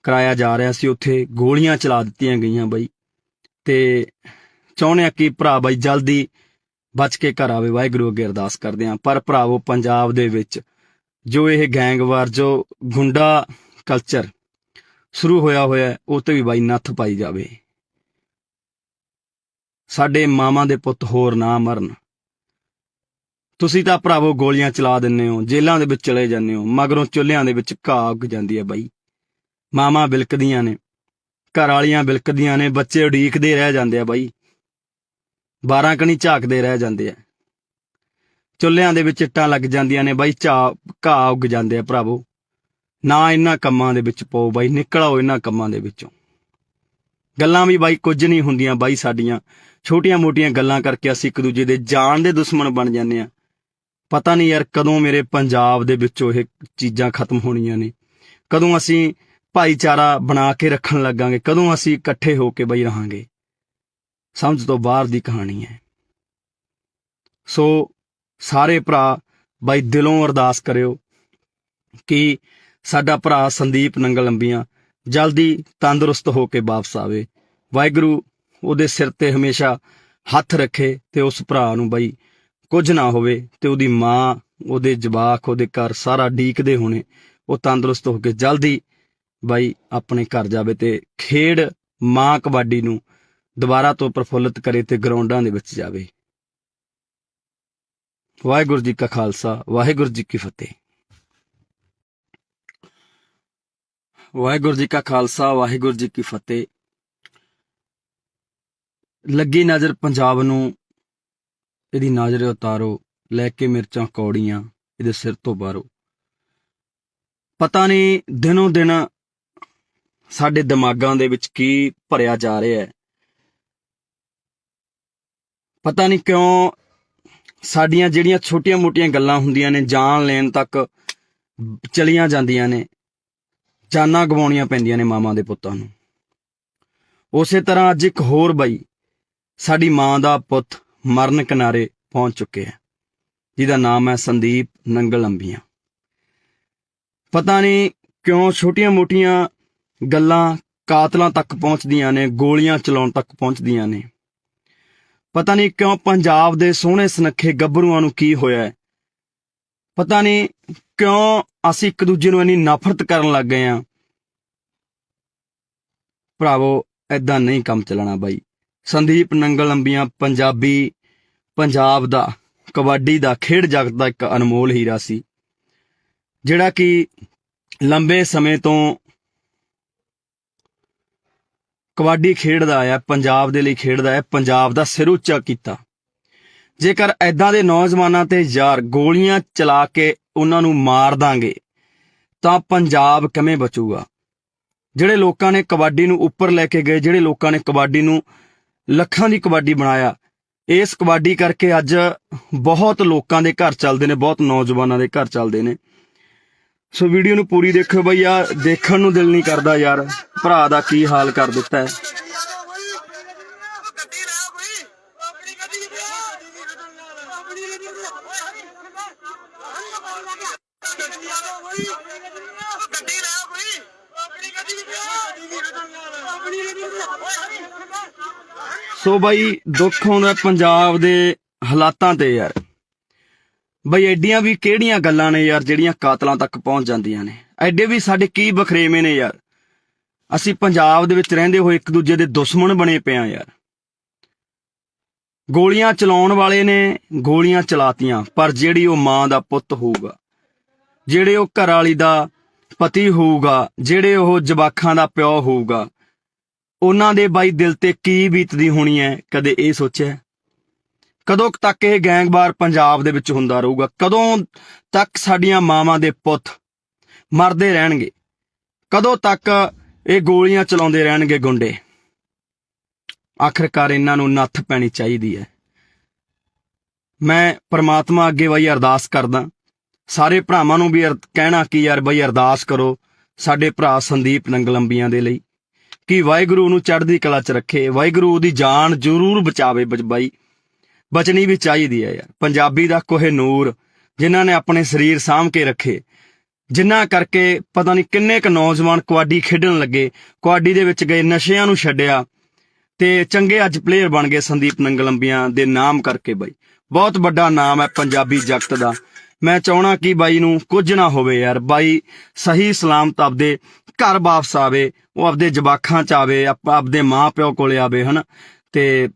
ਕਰਾਇਆ ਜਾ ਰਿਹਾ ਸੀ, ਉੱਥੇ ਗੋਲੀਆਂ ਚਲਾ ਦਿੱਤੀਆਂ ਗਈਆਂ ਬਾਈ, ਤੇ ਚਾਹੁੰਦੇ ਆ ਕਿ ਭਰਾ ਬਾਈ ਜਲਦੀ ਬਚ ਕੇ ਘਰ ਆਵੇ। ਵਾਹਿਗੁਰੂ ਅੱਗੇ ਅਰਦਾਸ ਕਰਦੇ ਹਾਂ। ਪਰ ਭਰਾਵੋ ਪੰਜਾਬ ਦੇ ਵਿੱਚ ਜੋ ਇਹ ਗੈਂਗਵਾਰ, ਜੋ ਗੁੰਡਾ ਕਲਚਰ ਸ਼ੁਰੂ ਹੋਇਆ ਉਹ ਤੇ ਵੀ ਬਾਈ ਨੱਥ ਪਾਈ ਜਾਵੇ। ਸਾਡੇ ਮਾਵਾਂ ਦੇ ਪੁੱਤ ਹੋਰ ਨਾ ਮਰਨ। ਤੁਸੀਂ ਤਾਂ ਭਰਾਵੋ ਗੋਲੀਆਂ ਚਲਾ ਦਿੰਦੇ ਹੋ, ਜੇਲ੍ਹਾਂ ਦੇ ਵਿੱਚ ਚਲੇ ਜਾਂਦੇ ਹੋ, ਮਗਰੋਂ ਚੁੱਲ੍ਹਿਆਂ ਦੇ ਵਿੱਚ ਘਾਹ ਉੱਗ ਜਾਂਦੀ ਹੈ ਬਾਈ। ਮਾਵਾਂ ਬਿਲਕਦੀਆਂ ਨੇ, ਘਰ ਵਾਲੀਆਂ ਬਿਲਕਦੀਆਂ ਨੇ, ਬੱਚੇ ਉਡੀਕਦੇ ਰਹਿ ਜਾਂਦੇ ਆ ਬਾਈ, 12 ਕਣੀ ਝਾਕਦੇ ਰਹਿ ਜਾਂਦੇ ਆ, ਚੁੱਲ੍ਹਿਆਂ ਦੇ ਵਿੱਚ ਇੱਟਾਂ ਲੱਗ ਜਾਂਦੀਆਂ ਨੇ ਬਾਈ, ਘਾਹ ਉੱਗ ਜਾਂਦੇ ਆ। ਭਰਾਵੋ ਨਾ ਇਹਨਾਂ ਕੰਮਾਂ ਦੇ ਵਿੱਚ ਪਾਓ ਬਾਈ, ਨਿਕਲ ਆਓ ਇਹਨਾਂ ਕੰਮਾਂ ਦੇ ਵਿੱਚੋਂ। ਗੱਲਾਂ ਵੀ ਬਾਈ ਕੁਝ ਨਹੀਂ ਹੁੰਦੀਆਂ ਬਾਈ, ਸਾਡੀਆਂ ਛੋਟੀਆਂ ਮੋਟੀਆਂ ਗੱਲਾਂ ਕਰਕੇ ਅਸੀਂ ਇੱਕ ਦੂਜੇ ਦੇ ਜਾਨ ਦੇ ਦੁਸ਼ਮਣ ਬਣ ਜਾਂਦੇ ਆ। ਪਤਾ ਨਹੀਂ ਯਾਰ ਕਦੋਂ ਮੇਰੇ ਪੰਜਾਬ ਦੇ ਵਿੱਚੋਂ ਇਹ ਚੀਜ਼ਾਂ ਖਤਮ ਹੋਣੀਆਂ ਨੇ, ਕਦੋਂ ਅਸੀਂ ਭਾਈਚਾਰਾ ਬਣਾ ਕੇ ਰੱਖਣ ਲੱਗਾਂਗੇ, ਕਦੋਂ ਅਸੀਂ ਇਕੱਠੇ ਹੋ ਕੇ ਬਾਈ ਰਹਾਂਗੇ। ਸਮਝ ਤੋਂ ਬਾਹਰ ਦੀ ਕਹਾਣੀ ਹੈ। ਸੋ ਸਾਰੇ ਭਰਾ ਬਾਈ ਦਿਲੋਂ ਅਰਦਾਸ ਕਰਿਓ ਕਿ ਸਾਡਾ ਭਰਾ ਸੰਦੀਪ ਨੰਗਲ ਅੰਬੀਆਂ ਜਲਦੀ ਤੰਦਰੁਸਤ ਹੋ ਕੇ ਵਾਪਸ ਆਵੇ। ਵਾਹਿਗੁਰੂ ਉਹਦੇ ਸਿਰ ਤੇ ਹਮੇਸ਼ਾ ਹੱਥ ਰੱਖੇ ਤੇ ਉਸ ਭਰਾ ਨੂੰ ਬਾਈ ਕੁਝ ਨਾ ਹੋਵੇ, ਤੇ ਉਹਦੀ ਮਾਂ, ਉਹਦੇ ਜਵਾਕ, ਉਹਦੇ ਘਰ ਸਾਰਾ ਡੀਕਦੇ ਹੋਣੇ, ਉਹ ਤੰਦਰੁਸਤ ਹੋ ਕੇ ਜਲਦੀ ਬਾਈ ਆਪਣੇ ਘਰ ਜਾਵੇ ਤੇ ਖੇਡ ਮਾਂ ਕਬੱਡੀ ਨੂੰ ਦੁਬਾਰਾ ਤੋਂ ਪ੍ਰਫੁੱਲਿਤ ਕਰੇ ਤੇ ਗਰਾਊਂਡਾਂ ਦੇ ਵਿੱਚ ਜਾਵੇ। ਵਾਹਿਗੁਰੂ ਜੀ ਕਾ ਖਾਲਸਾ ਵਾਹਿਗੁਰੂ ਜੀ ਕੀ ਫਤਿਹ। ਵਾਹਿਗੁਰੂ ਜੀ ਕਾ ਖਾਲਸਾ ਵਾਹਿਗੁਰੂ ਜੀ ਕੀ ਫਤਿਹ। ਲੱਗੀ ਨਜ਼ਰ ਪੰਜਾਬ ਨੂੰ ਇਹਦੀ ਨਜ਼ਰ ਉਤਾਰੋ, ਲੈ ਕੇ ਮਿਰਚਾਂ ਕੌੜੀਆਂ ਇਹਦੇ ਸਿਰ ਤੋਂ ਬਾਹਰੋ। ਪਤਾ ਨਹੀਂ ਦਿਨੋਂ ਦਿਨ ਸਾਡੇ ਦਿਮਾਗਾਂ ਦੇ ਵਿੱਚ ਕੀ ਭਰਿਆ ਜਾ ਰਿਹਾ ਹੈ। ਪਤਾ ਨਹੀਂ ਕਿਉਂ ਸਾਡੀਆਂ ਜਿਹੜੀਆਂ ਛੋਟੀਆਂ-ਮੋਟੀਆਂ ਗੱਲਾਂ ਹੁੰਦੀਆਂ ਨੇ, ਜਾਨ ਲੈਣ ਤੱਕ ਚਲੀਆਂ ਜਾਂਦੀਆਂ ਨੇ, ਜਾਨਾਂ ਗਵਾਉਣੀਆਂ ਪੈਂਦੀਆਂ ਨੇ ਮਾਵਾਂ ਦੇ ਪੁੱਤਾਂ ਨੂੰ। ਉਸੇ ਤਰ੍ਹਾਂ ਅੱਜ ਇੱਕ ਹੋਰ ਬਾਈ ਸਾਡੀ ਮਾਂ ਦਾ ਪੁੱਤ ਮਰਨ ਕਿਨਾਰੇ ਪਹੁੰਚ ਚੁੱਕਿਆ, ਜਿਹਦਾ ਨਾਮ ਹੈ ਸੰਦੀਪ ਨੰਗਲ ਅੰਬੀਆਂ। ਪਤਾ ਨਹੀਂ ਕਿਉਂ ਛੋਟੀਆਂ-ਮੋਟੀਆਂ ਗੱਲਾਂ ਕਾਤਲਾਂ ਤੱਕ ਪਹੁੰਚਦੀਆਂ ਨੇ, ਗੋਲੀਆਂ ਚਲਾਉਣ ਤੱਕ ਪਹੁੰਚਦੀਆਂ ਨੇ। ਪਤਾ ਨਹੀਂ ਕਿਉਂ ਪੰਜਾਬ ਦੇ ਸੋਹਣੇ ਸੁਨੱਖੇ ਗੱਭਰੂਆਂ ਨੂੰ ਕੀ ਹੋਇਆ ਹੈ। ਪਤਾ ਨਹੀਂ ਕਿਉਂ ਅਸੀਂ ਇੱਕ ਦੂਜੇ ਨੂੰ ਇੰਨੀ ਨਫ਼ਰਤ ਕਰਨ ਲੱਗ ਗਏ ਹਾਂ। ਭਰਾਵੋ, ਏਦਾਂ ਨਹੀਂ ਕੰਮ ਚੱਲਣਾ ਬਾਈ। ਸੰਦੀਪ ਨੰਗਲ ਅੰਬੀਆਂ ਪੰਜਾਬ ਦਾ ਕਬੱਡੀ ਦਾ ਖੇਡ ਜਗਤ ਦਾ ਇੱਕ ਅਨਮੋਲ ਹੀਰਾ ਸੀ, ਜਿਹੜਾ ਕਿ ਲੰਬੇ ਸਮੇਂ ਤੋਂ ਕਬੱਡੀ ਖੇਡਦਾ ਆਇਆ, ਪੰਜਾਬ ਦੇ ਲਈ ਖੇਡਦਾ ਹੈ, ਪੰਜਾਬ ਦਾ ਸਿਰ ਉੱਚਾ ਕੀਤਾ। ਜੇਕਰ ਐਦਾਂ ਦੇ ਨੌਜਵਾਨਾਂ ਤੇ ਯਾਰ ਗੋਲੀਆਂ ਚਲਾ ਕੇ ਉਹਨਾਂ ਨੂੰ ਮਾਰ ਦਾਂਗੇ ਤਾਂ ਪੰਜਾਬ ਕਿਵੇਂ ਬਚੂਗਾ? ਜਿਹੜੇ ਲੋਕਾਂ ਨੇ ਕਬੱਡੀ ਨੂੰ ਉੱਪਰ ਲੈ ਕੇ ਗਏ, ਜਿਹੜੇ ਲੋਕਾਂ ਨੇ ਕਬੱਡੀ ਨੂੰ ਲੱਖਾਂ ਦੀ ਕਬੱਡੀ ਬਣਾਇਆ, ਇਸ ਕਬੱਡੀ ਕਰਕੇ ਅੱਜ ਬਹੁਤ ਲੋਕਾਂ ਦੇ ਘਰ ਚੱਲਦੇ ਨੇ, ਬਹੁਤ ਨੌਜਵਾਨਾਂ ਦੇ ਘਰ ਚੱਲਦੇ ਨੇ। ਸੋ ਵੀਡੀਓ ਨੂੰ ਪੂਰੀ ਦੇਖੋ ਬਈ, ਯਾਰ ਦੇਖਣ ਨੂੰ ਦਿਲ ਨਹੀਂ ਕਰਦਾ ਯਾਰ, ਭਰਾ ਦਾ ਕੀ ਹਾਲ ਕਰ ਦਿੱਤਾ ਹੈ। ਸੋ ਬਾਈ ਦੁੱਖ ਆਉਂਦਾ ਪੰਜਾਬ ਦੇ ਹਾਲਾਤਾਂ ਤੇ ਯਾਰ। ਬਈ ਐਡੀਆਂ ਵੀ ਕਿਹੜੀਆਂ ਗੱਲਾਂ ਨੇ ਯਾਰ ਜਿਹੜੀਆਂ ਕਾਤਲਾਂ ਤੱਕ ਪਹੁੰਚ ਜਾਂਦੀਆਂ ਨੇ? ਐਡੇ ਵੀ ਸਾਡੇ ਕੀ ਬਖਰੇਵੇਂ ਨੇ ਯਾਰ? ਅਸੀਂ ਪੰਜਾਬ ਦੇ ਵਿੱਚ ਰਹਿੰਦੇ ਹੋਏ ਇੱਕ ਦੂਜੇ ਦੇ ਦੁਸ਼ਮਣ ਬਣੇ ਪਏ ਆ ਯਾਰ। ਗੋਲੀਆਂ ਚਲਾਉਣ ਵਾਲੇ ਨੇ ਗੋਲੀਆਂ ਚਲਾਤੀਆਂ, ਪਰ ਜਿਹੜੀ ਉਹ ਮਾਂ ਦਾ ਪੁੱਤ ਹੋਊਗਾ, ਜਿਹੜੇ ਉਹ ਘਰ ਵਾਲੀ ਦਾ ਪਤੀ ਹੋਊਗਾ, ਜਿਹੜੇ ਉਹ ਜਵਾਕਾਂ ਦਾ ਪਿਓ ਹੋਊਗਾ, ਉਹਨਾਂ ਦੇ ਬਾਈ ਦਿਲ ਤੇ ਕੀ ਬੀਤਦੀ ਹੋਣੀ ਹੈ? ਕਦੇ ਇਹ ਸੋਚਿਆ? ਕਦੋਂ ਤੱਕ ਇਹ ਗੈਂਗਵਾਰ ਪੰਜਾਬ ਦੇ ਵਿੱਚ ਹੁੰਦਾ ਰਹੂਗਾ? ਕਦੋਂ ਤੱਕ ਸਾਡੀਆਂ ਮਾਵਾਂ ਦੇ ਪੁੱਤ ਮਰਦੇ ਰਹਿਣਗੇ? ਕਦੋਂ ਤੱਕ ਇਹ ਗੋਲੀਆਂ ਚਲਾਉਂਦੇ ਰਹਿਣਗੇ ਗੁੰਡੇ? ਆਖਰਕਾਰ ਇਹਨਾਂ ਨੂੰ ਨੱਥ ਪੈਣੀ ਚਾਹੀਦੀ ਹੈ। ਮੈਂ ਪ੍ਰਮਾਤਮਾ ਅੱਗੇ ਬਈ ਅਰਦਾਸ ਕਰਦਾ, ਸਾਰੇ ਭਰਾਵਾਂ ਨੂੰ ਵੀ ਕਹਿਣਾ ਕਿ ਯਾਰ ਬਈ ਅਰਦਾਸ ਕਰੋ ਸਾਡੇ ਭਰਾ ਸੰਦੀਪ ਨੰਗਲ ਅੰਬੀਆਂ ਦੇ ਲਈ, ਕਿ ਵਾਹਿਗੁਰੂ ਨੂੰ ਚੜ੍ਹਦੀ ਕਲਾ 'ਚ ਰੱਖੇ, ਵਾਹਿਗੁਰੂ ਉਹਦੀ ਜਾਨ ਜ਼ਰੂਰ ਬਚਾਵੇ। ਬਾਈ ਬਚਣੀ ਵੀ ਚਾਹੀਦੀ ਹੈ ਯਾਰ। ਪੰਜਾਬੀ ਦਾ ਕੋਹਿਨੂਰ ਜਿਨ੍ਹਾਂ ਨੇ ਆਪਣੇ ਸਰੀਰ ਸਾਂਭ ਕੇ ਰੱਖੇ, ਜਿਨ੍ਹਾਂ ਕਰਕੇ ਪਤਾ ਨਹੀਂ ਕਿੰਨੇ ਕੁ ਨੌਜਵਾਨ ਕਬੱਡੀ ਖੇਡਣ ਲੱਗੇ, ਕਬੱਡੀ ਦੇ ਵਿੱਚ ਗਏ, ਨਸ਼ਿਆਂ ਨੂੰ ਛੱਡਿਆ ਤੇ ਚੰਗੇ ਅੱਜ ਪਲੇਅਰ ਬਣ ਗਏ ਸੰਦੀਪ ਨੰਗਲ ਅੰਬੀਆਂ ਦੇ ਨਾਮ ਕਰਕੇ। ਬਾਈ ਬਹੁਤ ਵੱਡਾ ਨਾਮ ਹੈ ਪੰਜਾਬੀ ਜਗਤ ਦਾ। ਮੈਂ ਚਾਹਣਾ ਕਿ ਬਾਈ ਨੂੰ ਕੁਝ ਨਾ ਹੋਵੇ ਯਾਰ। ਬਾਈ ਸਹੀ ਸਲਾਮਤ ਆਪਦੇ ਘਰ ਵਾਪਸ ਆਵੇ, ਉਹ ਆਪਦੇ ਜਵਾਕਾਂ 'ਚ ਆਵੇ, ਆਪਦੇ ਮਾਂ ਪਿਓ ਕੋਲੇ ਆਵੇ, ਹਨਾ, ਤੇ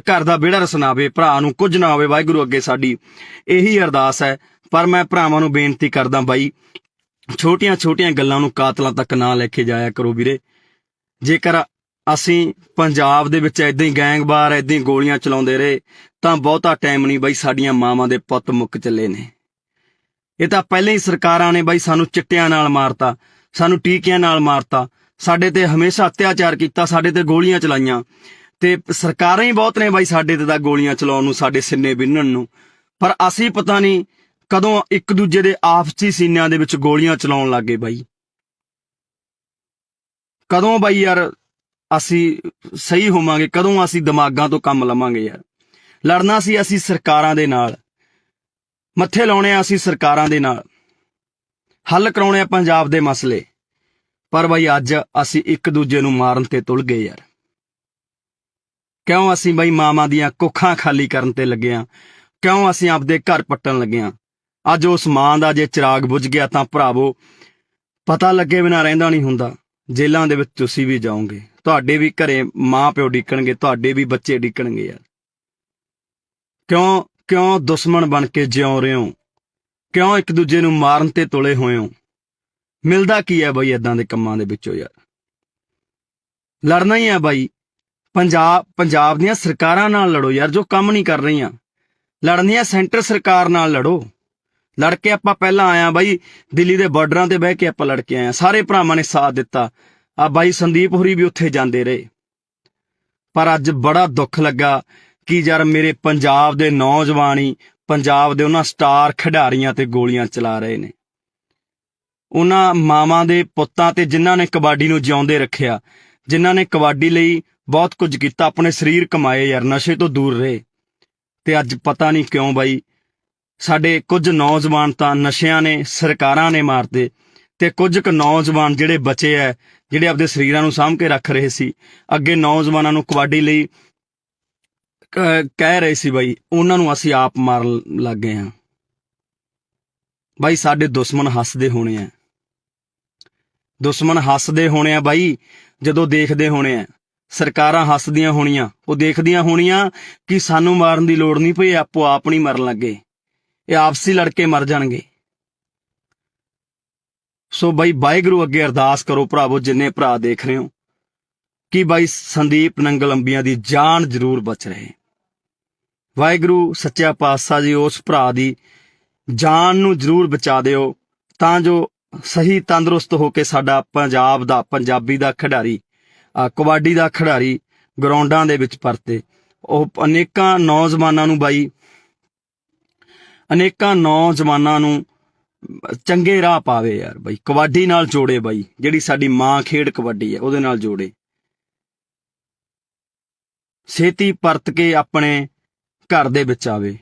ਘਰ ਦਾ ਵਿਹੜਾ ਰਸਨਾਵੇ, ਭਰਾ ਨੂੰ ਕੁਝ ਨਾ ਹੋਵੇ। ਵਾਹਿਗੁਰੂ ਅੱਗੇ ਸਾਡੀ ਇਹੀ ਅਰਦਾਸ ਹੈ। ਪਰ ਮੈਂ ਭਰਾਵਾਂ ਨੂੰ ਬੇਨਤੀ ਕਰਦਾ ਬਾਈ, ਛੋਟੀਆਂ ਗੱਲਾਂ ਨੂੰ ਕਾਤਲਾਂ ਤੱਕ ਨਾ ਲੈ ਕੇ ਜਾਇਆ ਕਰੋ ਵੀਰੇ। ਜੇਕਰ ਅਸੀਂ ਪੰਜਾਬ ਦੇ ਵਿੱਚ ਏਦਾਂ ਹੀ ਗੈਂਗਵਾਰ ਏਦਾਂ ਹੀ ਗੋਲੀਆਂ ਚਲਾਉਂਦੇ ਰਹੇ ਤਾਂ ਬਹੁਤਾ ਟਾਈਮ ਨਹੀਂ ਬਾਈ, ਸਾਡੀਆਂ ਮਾਵਾਂ ਦੇ ਪੁੱਤ ਮੁੱਕ ਚੱਲੇ ਨੇ। ਇਹ ਤਾਂ ਪਹਿਲਾਂ ਹੀ ਸਰਕਾਰਾਂ ਨੇ ਬਾਈ ਸਾਨੂੰ ਚਿੱਟਿਆਂ ਨਾਲ ਮਾਰਤਾ, ਸਾਨੂੰ ਟੀਕਿਆਂ ਨਾਲ ਮਾਰਤਾ, ਸਾਡੇ ਤੇ ਹਮੇਸ਼ਾ ਅਤਿਆਚਾਰ ਕੀਤਾ, ਸਾਡੇ ਤੇ ਗੋਲੀਆਂ ਚਲਾਈਆਂ, ਤੇ ਸਰਕਾਰਾਂ ਹੀ ਬਹੁਤ ਨੇ ਬਾਈ ਸਾਡੇ ਤੇ ਤਾਂ ਗੋਲੀਆਂ ਚਲਾਉਣ ਨੂੰ, ਸਾਡੇ ਸਿੰਨੇ ਬਿੰਨਣ ਨੂੰ। ਪਰ ਅਸੀਂ ਪਤਾ ਨਹੀਂ ਕਦੋਂ ਇੱਕ ਦੂਜੇ ਦੇ ਆਪਸੀ ਸੀਨਿਆਂ ਦੇ ਵਿੱਚ ਗੋਲੀਆਂ ਚਲਾਉਣ ਲੱਗ ਗਏ ਬਾਈ। ਕਦੋਂ ਬਾਈ ਯਾਰ ਅਸੀਂ ਸਹੀ ਹੋਵਾਂਗੇ? ਕਦੋਂ ਅਸੀਂ ਦਿਮਾਗਾਂ ਤੋਂ ਕੰਮ ਲਵਾਂਗੇ ਯਾਰ? ਲੜਨਾ ਸੀ ਅਸੀਂ ਸਰਕਾਰਾਂ ਦੇ ਨਾਲ, ਮੱਥੇ ਲਾਉਣੇ ਆ ਅਸੀਂ ਸਰਕਾਰਾਂ ਦੇ ਨਾਲ, ਹੱਲ ਕਰਾਉਣੇ ਆ ਪੰਜਾਬ ਦੇ ਮਸਲੇ। ਪਰ ਬਾਈ ਅੱਜ ਅਸੀਂ ਇੱਕ ਦੂਜੇ ਨੂੰ ਮਾਰਨ ਤੇ ਤੁਲ ਗਏ ਯਾਰ। ਕਿਉਂ ਅਸੀਂ ਬਾਈ ਮਾਵਾਂ ਦੀਆਂ ਕੁੱਖਾਂ ਖਾਲੀ ਕਰਨ ਤੇ ਲੱਗੇ ਆ? ਕਿਉਂ ਅਸੀਂ ਆਪਦੇ ਘਰ ਪੱਟਣ ਲੱਗੇ ਆ? ਅੱਜ ਉਸ ਮਾਂ ਦਾ ਜੇ ਚਿਰਾਗ ਬੁਝ ਗਿਆ ਤਾਂ ਭਰਾਵੋ ਪਤਾ ਲੱਗੇ ਬਿਨਾਂ ਰਹਿੰਦਾ ਨਹੀਂ ਹੁੰਦਾ। ਜੇਲ੍ਹਾਂ ਦੇ ਵਿੱਚ ਤੁਸੀਂ ਵੀ ਜਾਓਗੇ, ਤੁਹਾਡੇ ਵੀ ਘਰੇ ਮਾਂ ਪਿਓ ਡਿੱਕਣਗੇ, ਤੁਹਾਡੇ ਵੀ ਬੱਚੇ ਡਿੱਕਣਗੇ ਯਾਰ। ਕਿਉਂ ਕਿਉਂ ਦੁਸ਼ਮਣ ਬਣ ਕੇ ਜਿਉ ਰਹੇ ਹੋ? ਕਿਉਂ ਇੱਕ ਦੂਜੇ ਨੂੰ ਮਾਰਨ ਤੇ ਤੁਲੇ ਹੋਏ ਹੋ? ਮਿਲਦਾ ਕੀ ਹੈ ਬਾਈ ਏਦਾਂ ਦੇ ਕੰਮਾਂ ਦੇ ਵਿੱਚੋਂ ਯਾਰ? ਲੜਨਾ ਹੀ ਹੈ ਬਾਈ। ਪੰਜਾਬ ਦੀਆਂ ਸਰਕਾਰਾਂ ਨਾਲ ਲੜੋ ਯਾਰ, ਜੋ ਕੰਮ ਨਹੀਂ ਕਰ ਰਹੀਆਂ। ਲੜਨੀ ਹੈ ਸੈਂਟਰ ਸਰਕਾਰ ਨਾਲ ਲੜੋ। ਲੜ ਕੇ ਆਪਾਂ ਪਹਿਲਾਂ ਆਇਆ ਬਾਈ, ਦਿੱਲੀ ਦੇ ਬਾਰਡਰਾਂ ਤੇ ਬਹਿ ਕੇ ਆਪਾਂ ਲੜ ਕੇ ਆਏ। ਸਾਰੇ ਭਰਾਵਾਂ ਨੇ ਸਾਥ ਦਿੱਤਾ। ਆ ਬਾਈ ਸੰਦੀਪ ਹੋਰੀ ਵੀ ਉੱਥੇ ਜਾਂਦੇ ਰਹੇ। ਪਰ ਅੱਜ ਬੜਾ ਦੁੱਖ ਲੱਗਾ ਕਿ ਯਾਰ ਮੇਰੇ ਪੰਜਾਬ ਦੇ ਨੌਜਵਾਨ ਹੀ ਪੰਜਾਬ ਦੇ ਉਹਨਾਂ ਸਟਾਰ ਖਿਡਾਰੀਆਂ ਤੇ ਗੋਲੀਆਂ ਚਲਾ ਰਹੇ ਨੇ। ਉਹਨਾਂ ਮਾਵਾਂ ਦੇ ਪੁੱਤਾਂ ਤੇ ਜਿਨ੍ਹਾਂ ਨੇ ਕਬੱਡੀ ਨੂੰ ਜਿਉਂਦੇ ਰੱਖਿਆ, ਜਿਨ੍ਹਾਂ ਨੇ ਕਬੱਡੀ ਲਈ ਬਹੁਤ ਕੁਝ ਕੀਤਾ, ਆਪਣੇ ਸਰੀਰ ਕਮਾਏ ਯਾਰ, ਨਸ਼ੇ ਤੋਂ ਦੂਰ ਰਹੇ। ਤੇ ਅੱਜ ਪਤਾ ਨਹੀਂ ਕਿਉਂ ਬਾਈ ਸਾਡੇ ਕੁਝ ਨੌਜਵਾਨ ਤਾਂ ਨਸ਼ਿਆਂ ਨੇ, ਸਰਕਾਰਾਂ ਨੇ ਮਾਰਤੇ, ਤੇ ਕੁਝ ਕੁ ਨੌਜਵਾਨ ਜਿਹੜੇ ਬਚੇ ਐ, ਜਿਹੜੇ ਆਪਦੇ ਸਰੀਰਾਂ ਨੂੰ ਸਾਂਭ ਕੇ ਰੱਖ ਰਹੇ ਸੀ, ਅੱਗੇ ਨੌਜਵਾਨਾਂ ਨੂੰ ਕਬੱਡੀ ਲਈ ਕਹਿ ਰਹੇ ਸੀ ਬਾਈ, ਉਹਨਾਂ ਨੂੰ ਅਸੀਂ ਆਪ ਮਾਰਨ ਲੱਗ ਗਏ ਹਾਂ। ਬਾਈ ਸਾਡੇ ਦੁਸ਼ਮਣ ਹੱਸਦੇ ਹੋਣੇ ਆ, ਦੁਸ਼ਮਣ ਹੱਸਦੇ ਹੋਣੇ ਆ ਬਾਈ, ਜਦੋਂ ਦੇਖਦੇ ਹੋਣੇ ਆ। ਸਰਕਾਰਾਂ ਹੱਸਦੀਆਂ ਹੋਣੀਆਂ, ਉਹ ਦੇਖਦੀਆਂ ਹੋਣੀਆਂ ਕਿ ਸਾਨੂੰ ਮਾਰਨ ਦੀ ਲੋੜ ਨਹੀਂ ਪਈ, ਆਪੋ ਆਪ ਨਹੀਂ ਮਰਨ ਲੱਗੇ, ਇਹ ਆਪਸੀ ਲੜ ਕੇ ਮਰ ਜਾਣਗੇ। ਸੋ ਬਾਈ ਵਾਹਿਗੁਰੂ ਅੱਗੇ ਅਰਦਾਸ ਕਰੋ ਭਰਾਵੋ, ਜਿੰਨੇ ਭਰਾ ਦੇਖ ਰਹੇ ਹੋ, ਕਿ ਬਾਈ ਸੰਦੀਪ ਨੰਗਲ ਅੰਬੀਆਂ ਦੀ ਜਾਨ ਜ਼ਰੂਰ ਬਚ ਰਹੇ। ਵਾਹਿਗੁਰੂ ਸੱਚਾ ਪਾਤਸ਼ਾਹ ਜੀ ਉਸ ਭਰਾ ਦੀ ਜਾਨ ਨੂੰ ਜ਼ਰੂਰ ਬਚਾ ਦਿਓ, ਤਾਂ ਜੋ ਸਹੀ ਤੰਦਰੁਸਤ ਹੋ ਕੇ ਸਾਡਾ ਪੰਜਾਬ ਦਾ, ਪੰਜਾਬੀ ਦਾ ਖਿਡਾਰੀ, ਕਬੱਡੀ ਦਾ ਖਿਡਾਰੀ ਗਰਾਊਂਡਾਂ ਦੇ ਵਿੱਚ ਪਰਤੇ। ਉਹ ਅਨੇਕਾਂ ਨੌਜਵਾਨਾਂ ਨੂੰ ਬਾਈ, ਅਨੇਕਾਂ ਨੌਜਵਾਨਾਂ ਨੂੰ ਚੰਗੇ ਰਾਹ ਪਾਵੇ ਯਾਰ ਬਾਈ, ਕਬੱਡੀ ਨਾਲ ਜੋੜੇ ਬਾਈ, ਜਿਹੜੀ ਸਾਡੀ ਮਾਂ ਖੇਡ ਕਬੱਡੀ ਹੈ ਉਹਦੇ ਨਾਲ ਜੋੜੇ। ਛੇਤੀ ਪਰਤ ਕੇ ਆਪਣੇ ਘਰ ਦੇ ਵਿੱਚ ਆਵੇ।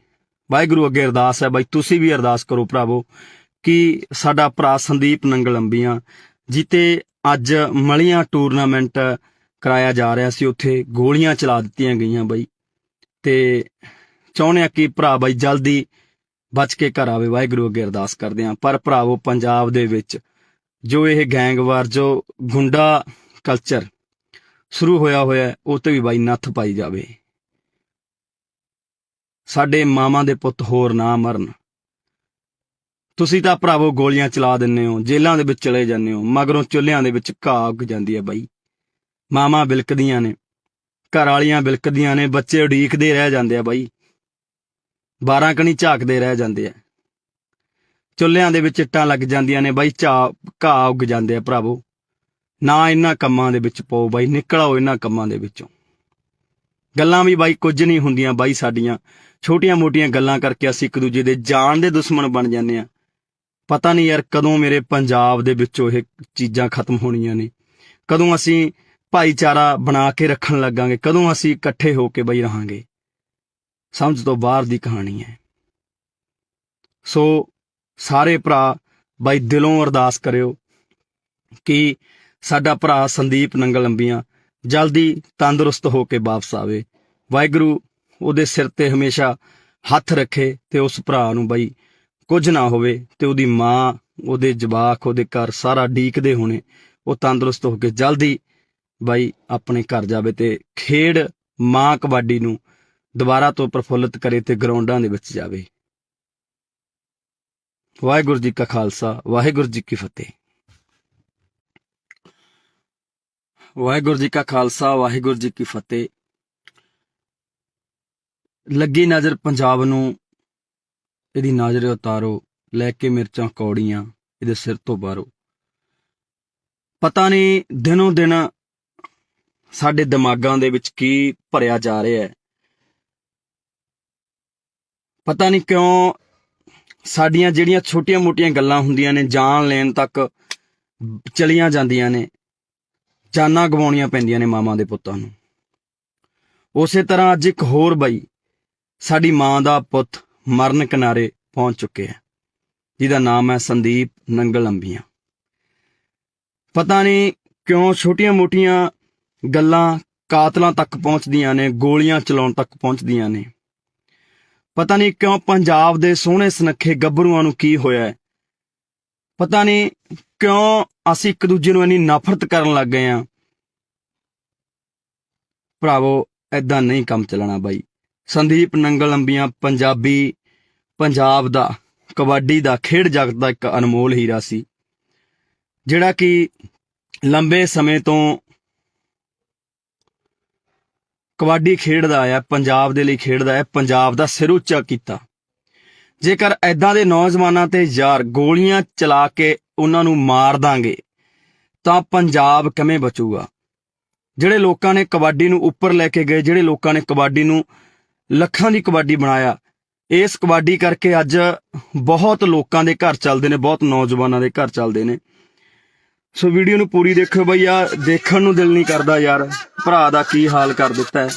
ਵਾਹਿਗੁਰੂ ਅੱਗੇ ਅਰਦਾਸ ਹੈ ਬਾਈ, ਤੁਸੀਂ ਵੀ ਅਰਦਾਸ ਕਰੋ ਭਰਾਵੋ, ਕਿ ਸਾਡਾ ਭਰਾ ਸੰਦੀਪ ਨੰਗਲ ਅੰਬੀਆਂ ਜਿੱਤੇ ਅੱਜ ਮਲੀਆਂ ਟੂਰਨਾਮੈਂਟ ਕਰਾਇਆ ਜਾ ਰਿਹਾ ਸੀ, ਉੱਥੇ ਗੋਲੀਆਂ ਚਲਾ ਦਿੱਤੀਆਂ ਗਈਆਂ ਬਾਈ, ਤੇ ਚਾਹੁੰਦੇ ਆ ਕਿ ਭਰਾ ਬਾਈ ਜਲਦੀ ਬਚ ਕੇ ਘਰ ਆਵੇ। ਵਾਹਿਗੁਰੂ ਅੱਗੇ ਅਰਦਾਸ ਕਰਦੇ ਹਾਂ। ਪਰ ਭਰਾਵੋ ਪੰਜਾਬ ਦੇ ਵਿੱਚ ਜੋ ਇਹ ਗੈਂਗਵਾਰ, ਜੋ ਗੁੰਡਾ ਕਲਚਰ ਸ਼ੁਰੂ ਹੋਇਆ ਉਹ ਤੇ ਵੀ ਬਾਈ ਨੱਥ ਪਾਈ ਜਾਵੇ। ਸਾਡੇ ਮਾਵਾਂ ਦੇ ਪੁੱਤ ਹੋਰ ਨਾ ਮਰਨ। ਤੁਸੀਂ ਤਾਂ ਭਰਾਵੋ ਗੋਲੀਆਂ ਚਲਾ ਦਿੰਦੇ ਹੋ, ਜੇਲ੍ਹਾਂ ਦੇ ਵਿੱਚ ਚਲੇ ਜਾਂਦੇ ਹੋ, ਮਗਰੋਂ ਚੁੱਲ੍ਹਿਆਂ ਦੇ ਵਿੱਚ ਘਾਹ ਉੱਗ ਜਾਂਦੀ ਹੈ ਬਾਈ। ਮਾਵਾਂ ਬਿਲਕਦੀਆਂ ਨੇ, ਘਰ ਵਾਲੀਆਂ ਬਿਲਕਦੀਆਂ ਨੇ, ਬੱਚੇ ਉਡੀਕਦੇ ਰਹਿ ਜਾਂਦੇ ਆ ਬਾਈ, 12 ਕਣੀ ਝਾਕਦੇ ਰਹਿ ਜਾਂਦੇ ਆ। ਚੁੱਲ੍ਹਿਆਂ ਦੇ ਵਿੱਚ ਇੱਟਾਂ ਲੱਗ ਜਾਂਦੀਆਂ ਨੇ ਬਾਈ, ਘਾਹ ਉੱਗ ਜਾਂਦੇ ਆ ਭਰਾਵੋ। ਨਾ ਇਹਨਾਂ ਕੰਮਾਂ ਦੇ ਵਿੱਚ ਪਾਓ ਬਾਈ, ਨਿਕਲ ਆਓ ਇਹਨਾਂ ਕੰਮਾਂ ਦੇ ਵਿੱਚੋਂ। ਗੱਲਾਂ ਵੀ ਬਾਈ ਕੁਝ ਨਹੀਂ ਹੁੰਦੀਆਂ ਬਾਈ, ਸਾਡੀਆਂ ਛੋਟੀਆਂ ਮੋਟੀਆਂ ਗੱਲਾਂ ਕਰਕੇ ਅਸੀਂ ਇੱਕ ਦੂਜੇ ਦੇ ਜਾਨ ਦੇ ਦੁਸ਼ਮਣ ਬਣ ਜਾਂਦੇ ਆ। ਪਤਾ ਨਹੀਂ ਯਾਰ ਕਦੋਂ ਮੇਰੇ ਪੰਜਾਬ ਦੇ ਵਿੱਚੋਂ ਇਹ ਚੀਜ਼ਾਂ ਖਤਮ ਹੋਣੀਆਂ ਨੇ, ਕਦੋਂ ਅਸੀਂ ਭਾਈਚਾਰਾ ਬਣਾ ਕੇ ਰੱਖਣ ਲੱਗਾਂਗੇ, ਕਦੋਂ ਅਸੀਂ ਇਕੱਠੇ ਹੋ ਕੇ ਬਈ ਰਹਾਂਗੇ। ਸਮਝ ਤੋਂ ਬਾਹਰ ਦੀ ਕਹਾਣੀ ਹੈ। ਸੋ ਸਾਰੇ ਭਰਾ ਬਾਈ ਦਿਲੋਂ ਅਰਦਾਸ ਕਰਿਓ ਕਿ ਸਾਡਾ ਭਰਾ ਸੰਦੀਪ ਨੰਗਲ ਅੰਬੀਆਂ ਜਲਦੀ ਤੰਦਰੁਸਤ ਹੋ ਕੇ ਵਾਪਸ ਆਵੇ। ਵਾਹਿਗੁਰੂ ਉਹਦੇ ਸਿਰ ਤੇ ਹਮੇਸ਼ਾ ਹੱਥ ਰੱਖੇ ਤੇ ਉਸ ਭਰਾ ਨੂੰ ਬਾਈ ਕੁਝ ਨਾ ਹੋਵੇ, ਤੇ ਉਹਦੀ ਮਾਂ, ਉਹਦੇ ਜਵਾਕ, ਉਹਦੇ ਘਰ ਸਾਰਾ ਡੀਕਦੇ ਹੋਣੇ, ਉਹ ਤੰਦਰੁਸਤ ਹੋ ਕੇ ਜਲਦੀ ਬਾਈ ਆਪਣੇ ਘਰ ਜਾਵੇ ਤੇ ਖੇਡ ਮਾਂ ਕਬੱਡੀ ਨੂੰ ਦੁਬਾਰਾ ਤੋਂ ਪ੍ਰਫੁੱਲਿਤ ਕਰੇ ਤੇ ਗਰਾਊਂਡਾਂ ਦੇ ਵਿੱਚ ਜਾਵੇ। ਵਾਹਿਗੁਰੂ ਜੀ ਕਾ ਖਾਲਸਾ, ਵਾਹਿਗੁਰੂ ਜੀ ਕੀ ਫਤਿਹ। ਵਾਹਿਗੁਰੂ ਜੀ ਕਾ ਖਾਲਸਾ, ਵਾਹਿਗੁਰੂ ਜੀ ਕੀ ਫਤਿਹ। ਲੱਗੀ ਨਜ਼ਰ ਪੰਜਾਬ ਨੂੰ, ਇਹਦੀ ਨਜ਼ਰ ਉਤਾਰੋ, ਲੈ ਕੇ ਮਿਰਚਾਂ ਕੌੜੀਆਂ ਇਹਦੇ ਸਿਰ ਤੋਂ ਬਾਹਰੋ। ਪਤਾ ਨਹੀਂ ਦਿਨੋਂ ਦਿਨ ਸਾਡੇ ਦਿਮਾਗਾਂ ਦੇ ਵਿੱਚ ਕੀ ਭਰਿਆ ਜਾ ਰਿਹਾ ਹੈ। ਪਤਾ ਨਹੀਂ ਕਿਉਂ ਸਾਡੀਆਂ ਜਿਹੜੀਆਂ ਛੋਟੀਆਂ ਮੋਟੀਆਂ ਗੱਲਾਂ ਹੁੰਦੀਆਂ ਨੇ, ਜਾਨ ਲੈਣ ਤੱਕ ਚਲੀਆਂ ਜਾਂਦੀਆਂ ਨੇ, ਜਾਨਾਂ ਗਵਾਉਣੀਆਂ ਪੈਂਦੀਆਂ ਨੇ ਮਾਵਾਂ ਦੇ ਪੁੱਤਾਂ ਨੂੰ। ਉਸੇ ਤਰ੍ਹਾਂ ਅੱਜ ਇੱਕ ਹੋਰ ਬਾਈ, ਸਾਡੀ ਮਾਂ ਦਾ ਪੁੱਤ ਮਰਨ ਕਿਨਾਰੇ ਪਹੁੰਚ ਚੁੱਕਿਆ, ਜਿਹਦਾ ਨਾਮ ਹੈ ਸੰਦੀਪ ਨੰਗਲ ਅੰਬੀਆਂ। ਪਤਾ ਨਹੀਂ ਕਿਉਂ ਛੋਟੀਆਂ ਮੋਟੀਆਂ ਗੱਲਾਂ ਕਾਤਲਾਂ ਤੱਕ ਪਹੁੰਚਦੀਆਂ ਨੇ, ਗੋਲੀਆਂ ਚਲਾਉਣ ਤੱਕ ਪਹੁੰਚਦੀਆਂ ਨੇ। ਪਤਾ ਨਹੀਂ ਕਿਉਂ ਪੰਜਾਬ ਦੇ ਸੋਹਣੇ ਸੁਨੱਖੇ ਗੱਭਰੂਆਂ ਨੂੰ ਕੀ ਹੋਇਆ ਹੈ। ਪਤਾ ਨਹੀਂ ਕਿਉਂ ਅਸੀਂ ਇੱਕ ਦੂਜੇ ਨੂੰ ਇੰਨੀ ਨਫ਼ਰਤ ਕਰਨ ਲੱਗ ਗਏ ਹਾਂ। ਭਰਾਵੋ ਏਦਾਂ ਨਹੀਂ ਕੰਮ ਚੱਲਣਾ ਬਾਈ। ਸੰਦੀਪ ਨੰਗਲ ਅੰਬੀਆਂ ਪੰਜਾਬ ਦਾ ਕਬੱਡੀ ਦਾ ਖੇਡ ਜਗਤ ਦਾ ਇੱਕ ਅਨਮੋਲ ਹੀਰਾ ਸੀ, ਜਿਹੜਾ ਕਿ ਲੰਬੇ ਸਮੇਂ ਤੋਂ ਕਬੱਡੀ ਖੇਡਦਾ ਆਇਆ, ਪੰਜਾਬ ਦੇ ਲਈ ਖੇਡਦਾ ਹੈ, ਪੰਜਾਬ ਦਾ ਸਿਰ ਉੱਚਾ ਕੀਤਾ। ਜੇਕਰ ਐਦਾਂ ਦੇ ਨੌਜਵਾਨਾਂ ਤੇ ਯਾਰ ਗੋਲੀਆਂ ਚਲਾ ਕੇ ਉਹਨਾਂ ਨੂੰ ਮਾਰ ਦਾਂਗੇ ਤਾਂ ਪੰਜਾਬ ਕਿਵੇਂ ਬਚੂਗਾ? ਜਿਹੜੇ ਲੋਕਾਂ ਨੇ ਕਬੱਡੀ ਨੂੰ ਉੱਪਰ ਲੈ ਕੇ ਗਏ, ਜਿਹੜੇ ਲੋਕਾਂ ਨੇ ਕਬੱਡੀ ਨੂੰ ਲੱਖਾਂ ਦੀ ਕਬੱਡੀ ਬਣਾਇਆ, ਇਸ ਕਬੱਡੀ ਕਰਕੇ ਅੱਜ ਬਹੁਤ ਲੋਕਾਂ ਦੇ ਘਰ ਚੱਲਦੇ ਨੇ, ਬਹੁਤ ਨੌਜਵਾਨਾਂ ਦੇ ਘਰ ਚੱਲਦੇ ਨੇ। ਸੋ ਵੀਡੀਓ ਨੂੰ ਪੂਰੀ ਦੇਖੋ ਬਈ, ਆ ਦੇਖਣ ਨੂੰ ਦਿਲ ਨਹੀਂ ਕਰਦਾ ਯਾਰ, ਭਰਾ ਦਾ ਕੀ ਹਾਲ ਕਰ ਦਿੱਤਾ ਹੈ।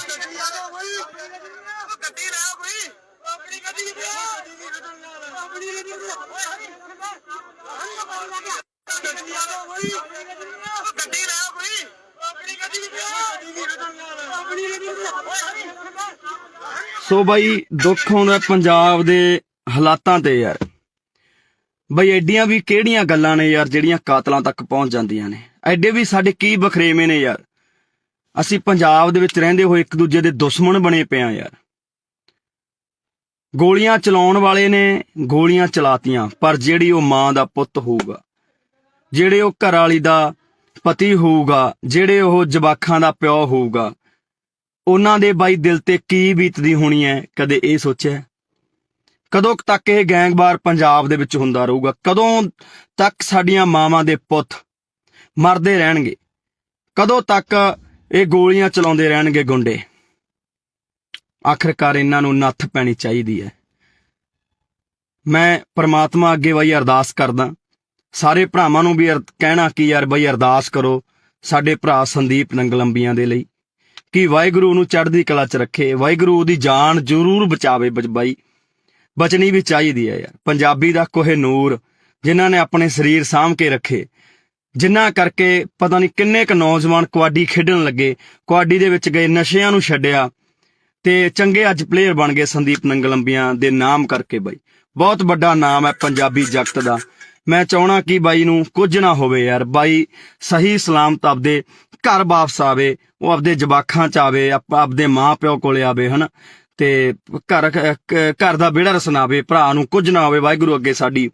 ਸੋ ਬਈ ਦੁੱਖ ਆਉਂਦਾ ਪੰਜਾਬ ਦੇ ਹਾਲਾਤਾਂ ਤੇ ਯਾਰ। ਬਈ ਐਡੀਆਂ ਵੀ ਕਿਹੜੀਆਂ ਗੱਲਾਂ ਨੇ ਯਾਰ ਜਿਹੜੀਆਂ ਕਾਤਲਾਂ ਤੱਕ ਪਹੁੰਚ ਜਾਂਦੀਆਂ ਨੇ? ਐਡੇ ਵੀ ਸਾਡੇ ਕੀ ਬਖਰੇਵੇਂ ਨੇ ਯਾਰ? ਅਸੀਂ ਪੰਜਾਬ ਦੇ ਵਿੱਚ ਰਹਿੰਦੇ ਹੋਏ ਇੱਕ ਦੂਜੇ ਦੇ ਦੁਸ਼ਮਣ ਬਣੇ ਪਏ ਆ ਯਾਰ। ਗੋਲੀਆਂ ਚਲਾਉਣ ਵਾਲੇ ਨੇ ਗੋਲੀਆਂ ਚਲਾਤੀਆਂ, ਪਰ ਜਿਹੜੀ ਉਹ ਮਾਂ ਦਾ ਪੁੱਤ ਹੋਊਗਾ, ਜਿਹੜੇ ਉਹ ਘਰ ਵਾਲੀ ਦਾ ਪਤੀ ਹੋਊਗਾ, ਜਿਹੜੇ ਉਹ ਜਵਾਕਾਂ ਦਾ ਪਿਓ ਹੋਊਗਾ, ਉਹਨਾਂ ਦੇ ਬਾਈ ਦਿਲ ਤੇ ਕੀ ਬੀਤਦੀ ਹੋਣੀ ਹੈ? ਕਦੇ ਇਹ ਸੋਚਿਆ? ਕਦੋਂ ਤੱਕ ਇਹ ਗੈਂਗਵਾਰ ਪੰਜਾਬ ਦੇ ਵਿੱਚ ਹੁੰਦਾ ਰਹੂਗਾ? ਕਦੋਂ ਤੱਕ ਸਾਡੀਆਂ ਮਾਵਾਂ ਦੇ ਪੁੱਤ ਮਰਦੇ ਰਹਿਣਗੇ? ਕਦੋਂ ਤੱਕ ਇਹ ਗੋਲੀਆਂ ਚਲਾਉਂਦੇ ਰਹਿਣਗੇ ਗੁੰਡੇ? ਆਖਰਕਾਰ ਇਹਨਾਂ ਨੂੰ ਨੱਥ ਪੈਣੀ ਚਾਹੀਦੀ ਹੈ। ਮੈਂ ਪ੍ਰਮਾਤਮਾ ਅੱਗੇ ਬਈ ਅਰਦਾਸ ਕਰਦਾ, ਸਾਰੇ ਭਰਾਵਾਂ ਨੂੰ ਵੀ ਕਹਿਣਾ ਕਿ ਯਾਰ ਬਈ ਅਰਦਾਸ ਕਰੋ ਸਾਡੇ ਭਰਾ ਸੰਦੀਪ ਨੰਗਲ ਅੰਬੀਆਂ ਦੇ ਲਈ, ਕਿ ਵਾਹਿਗੁਰੂ ਨੂੰ ਚੜ੍ਹਦੀ ਕਲਾ 'ਚ ਰੱਖੇ, ਵਾਹਿਗੁਰੂ ਉਹਦੀ ਜਾਨ ਜ਼ਰੂਰ ਬਚਾਵੇ। ਬਾਈ ਬਚਣੀ ਵੀ ਚਾਹੀਦੀ ਹੈ ਯਾਰ। ਪੰਜਾਬੀ ਦਾ ਕੋਹਿਨੂਰ ਜਿਨ੍ਹਾਂ ਨੇ ਆਪਣੇ ਸਰੀਰ ਸਾਂਭ ਕੇ ਰੱਖੇ, ਜਿਨ੍ਹਾਂ ਕਰਕੇ ਪਤਾ ਨਹੀਂ ਕਿੰਨੇ ਕੁ ਨੌਜਵਾਨ ਕਬੱਡੀ ਖੇਡਣ ਲੱਗੇ, ਕਬੱਡੀ ਦੇ ਵਿੱਚ ਗਏ, ਨਸ਼ਿਆਂ ਨੂੰ ਛੱਡਿਆ ਤੇ ਚੰਗੇ ਅੱਜ ਪਲੇਅਰ ਬਣ ਗਏ ਸੰਦੀਪ ਨੰਗਲ ਅੰਬੀਆਂ ਦੇ ਨਾਮ ਕਰਕੇ। ਬਾਈ ਬਹੁਤ ਵੱਡਾ ਨਾਮ ਹੈ ਪੰਜਾਬੀ ਜਗਤ ਦਾ। ਮੈਂ ਚਾਹਣਾ ਕਿ ਬਾਈ ਨੂੰ ਕੁਝ ਨਾ ਹੋਵੇ ਯਾਰ, ਬਾਈ ਸਹੀ ਸਲਾਮਤ ਆਪਦੇ ਘਰ ਵਾਪਸ ਆਵੇ, ਉਹ ਆਪਦੇ ਜਵਾਕਾਂ 'ਚ ਆਵੇ, ਆਪਦੇ ਮਾਂ ਪਿਓ ਕੋਲੇ ਆਵੇ, ਹਨਾ, ਤੇ ਘਰ ਦਾ ਵਿਹੜਾ ਰਸਨਾਵੇ, ਭਰਾ ਨੂੰ ਕੁਝ ਨਾ ਹੋਵੇ। ਵਾਹਿਗੁਰੂ ਅੱਗੇ ਸਾਡੀ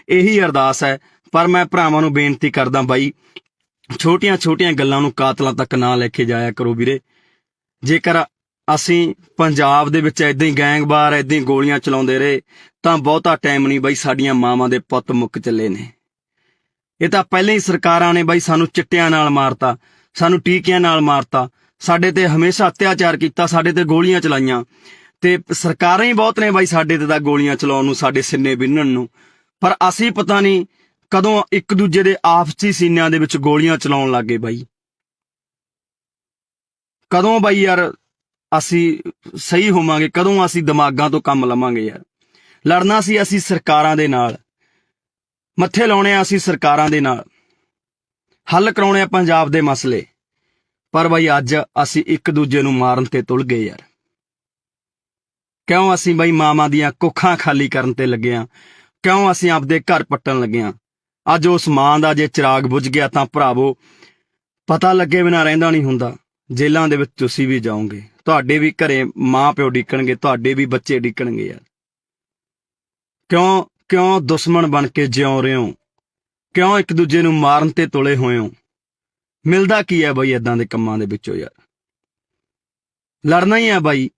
ਇਹੀ ਅਰਦਾਸ ਹੈ। ਪਰ ਮੈਂ ਭਰਾਵਾਂ ਨੂੰ ਬੇਨਤੀ ਕਰਦਾ ਬਾਈ, ਛੋਟੀਆਂ ਛੋਟੀਆਂ ਗੱਲਾਂ ਨੂੰ ਕਾਤਲਾਂ ਤੱਕ ਨਾ ਲੈ ਕੇ ਜਾਇਆ ਕਰੋ ਵੀਰੇ। ਜੇਕਰ ਅਸੀਂ ਪੰਜਾਬ ਦੇ ਵਿੱਚ ਏਦਾਂ ਹੀ ਗੈਂਗਵਾਰ ਏਦਾਂ ਹੀ ਗੋਲੀਆਂ ਚਲਾਉਂਦੇ ਰਹੇ ਤਾਂ ਬਹੁਤਾ ਟਾਈਮ ਨਹੀਂ ਬਾਈ, ਸਾਡੀਆਂ ਮਾਵਾਂ ਦੇ ਪੁੱਤ ਮੁੱਕ ਚੱਲੇ ਨੇ। ਇਹ ਤਾਂ ਪਹਿਲਾਂ ਹੀ ਸਰਕਾਰਾਂ ਨੇ ਬਾਈ ਸਾਨੂੰ ਚਿੱਟਿਆਂ ਨਾਲ ਮਾਰਤਾ, ਸਾਨੂੰ ਟੀਕਿਆਂ ਨਾਲ ਮਾਰਤਾ, ਸਾਡੇ ਤੇ ਹਮੇਸ਼ਾ ਅਤਿਆਚਾਰ ਕੀਤਾ, ਸਾਡੇ ਤੇ ਗੋਲੀਆਂ ਚਲਾਈਆਂ, ਤੇ ਸਰਕਾਰਾਂ ਹੀ ਬਹੁਤ ਨੇ ਬਾਈ ਸਾਡੇ ਤੇ ਤਾਂ ਗੋਲੀਆਂ ਚਲਾਉਣ ਨੂੰ, ਸਾਡੇ ਸਿੰਨੇ ਬਿੰਨਣ ਨੂੰ। ਪਰ ਅਸੀਂ ਪਤਾ ਨਹੀਂ ਕਦੋਂ ਇੱਕ ਦੂਜੇ ਦੇ ਆਪਸੀ ਸੀਨਿਆਂ ਦੇ ਵਿੱਚ ਗੋਲੀਆਂ ਚਲਾਉਣ ਲੱਗੇ ਬਾਈ। ਕਦੋਂ ਬਾਈ ਯਾਰ ਅਸੀਂ ਸਹੀ ਹੋਵਾਂਗੇ? ਕਦੋਂ ਅਸੀਂ ਦਿਮਾਗਾਂ ਤੋਂ ਕੰਮ ਲਵਾਂਗੇ ਯਾਰ? ਲੜਨਾ ਸੀ ਅਸੀਂ ਸਰਕਾਰਾਂ ਦੇ ਨਾਲ, ਮੱਥੇ ਲਾਉਣੇ ਆ ਅਸੀਂ ਸਰਕਾਰਾਂ ਦੇ ਨਾਲ, ਹੱਲ ਕਰਾਉਣੇ ਆ ਪੰਜਾਬ ਦੇ ਮਸਲੇ। ਪਰ ਬਾਈ ਅੱਜ ਅਸੀਂ ਇੱਕ ਦੂਜੇ ਨੂੰ ਮਾਰਨ ਤੇ ਤੁਲ ਗਏ ਯਾਰ। ਕਿਉਂ ਅਸੀਂ ਬਾਈ ਮਾਵਾਂ ਦੀਆਂ ਕੁੱਖਾਂ ਖਾਲੀ ਕਰਨ ਤੇ ਲੱਗੇ ਆ? ਕਿਉਂ ਅਸੀਂ ਆਪਦੇ ਘਰ ਪੱਟਣ ਲੱਗੇ ਆ? ਅੱਜ ਉਸ ਮਾਂ ਦਾ ਜੇ ਚਿਰਾਗ ਬੁਝ ਗਿਆ ਤਾਂ ਭਰਾਵੋ ਪਤਾ ਲੱਗੇ ਬਿਨਾਂ ਰਹਿੰਦਾ ਨਹੀਂ ਹੁੰਦਾ। ਜੇਲ੍ਹਾਂ ਦੇ ਵਿੱਚ ਤੁਸੀਂ ਵੀ ਜਾਓਗੇ, ਤੁਹਾਡੇ ਵੀ ਘਰੇ ਮਾਂ ਪਿਓ ਡਿੱਕਣਗੇ, ਤੁਹਾਡੇ ਵੀ ਬੱਚੇ ਡਿੱਕਣਗੇ ਯਾਰ। ਕਿਉਂ ਦੁਸ਼ਮਣ ਬਣ ਕੇ ਜਿਉਂ ਰਹੇ ਹੋ? ਕਿਉਂ ਇੱਕ ਦੂਜੇ ਨੂੰ ਮਾਰਨ ਤੇ ਤੁਲੇ ਹੋਏ ਹੋ? ਮਿਲਦਾ ਕੀ ਹੈ ਬਾਈ ਏਦਾਂ ਦੇ ਕੰਮਾਂ ਦੇ ਵਿੱਚੋਂ ਯਾਰ? ਲੜਨਾ ਹੀ ਹੈ ਬਾਈ।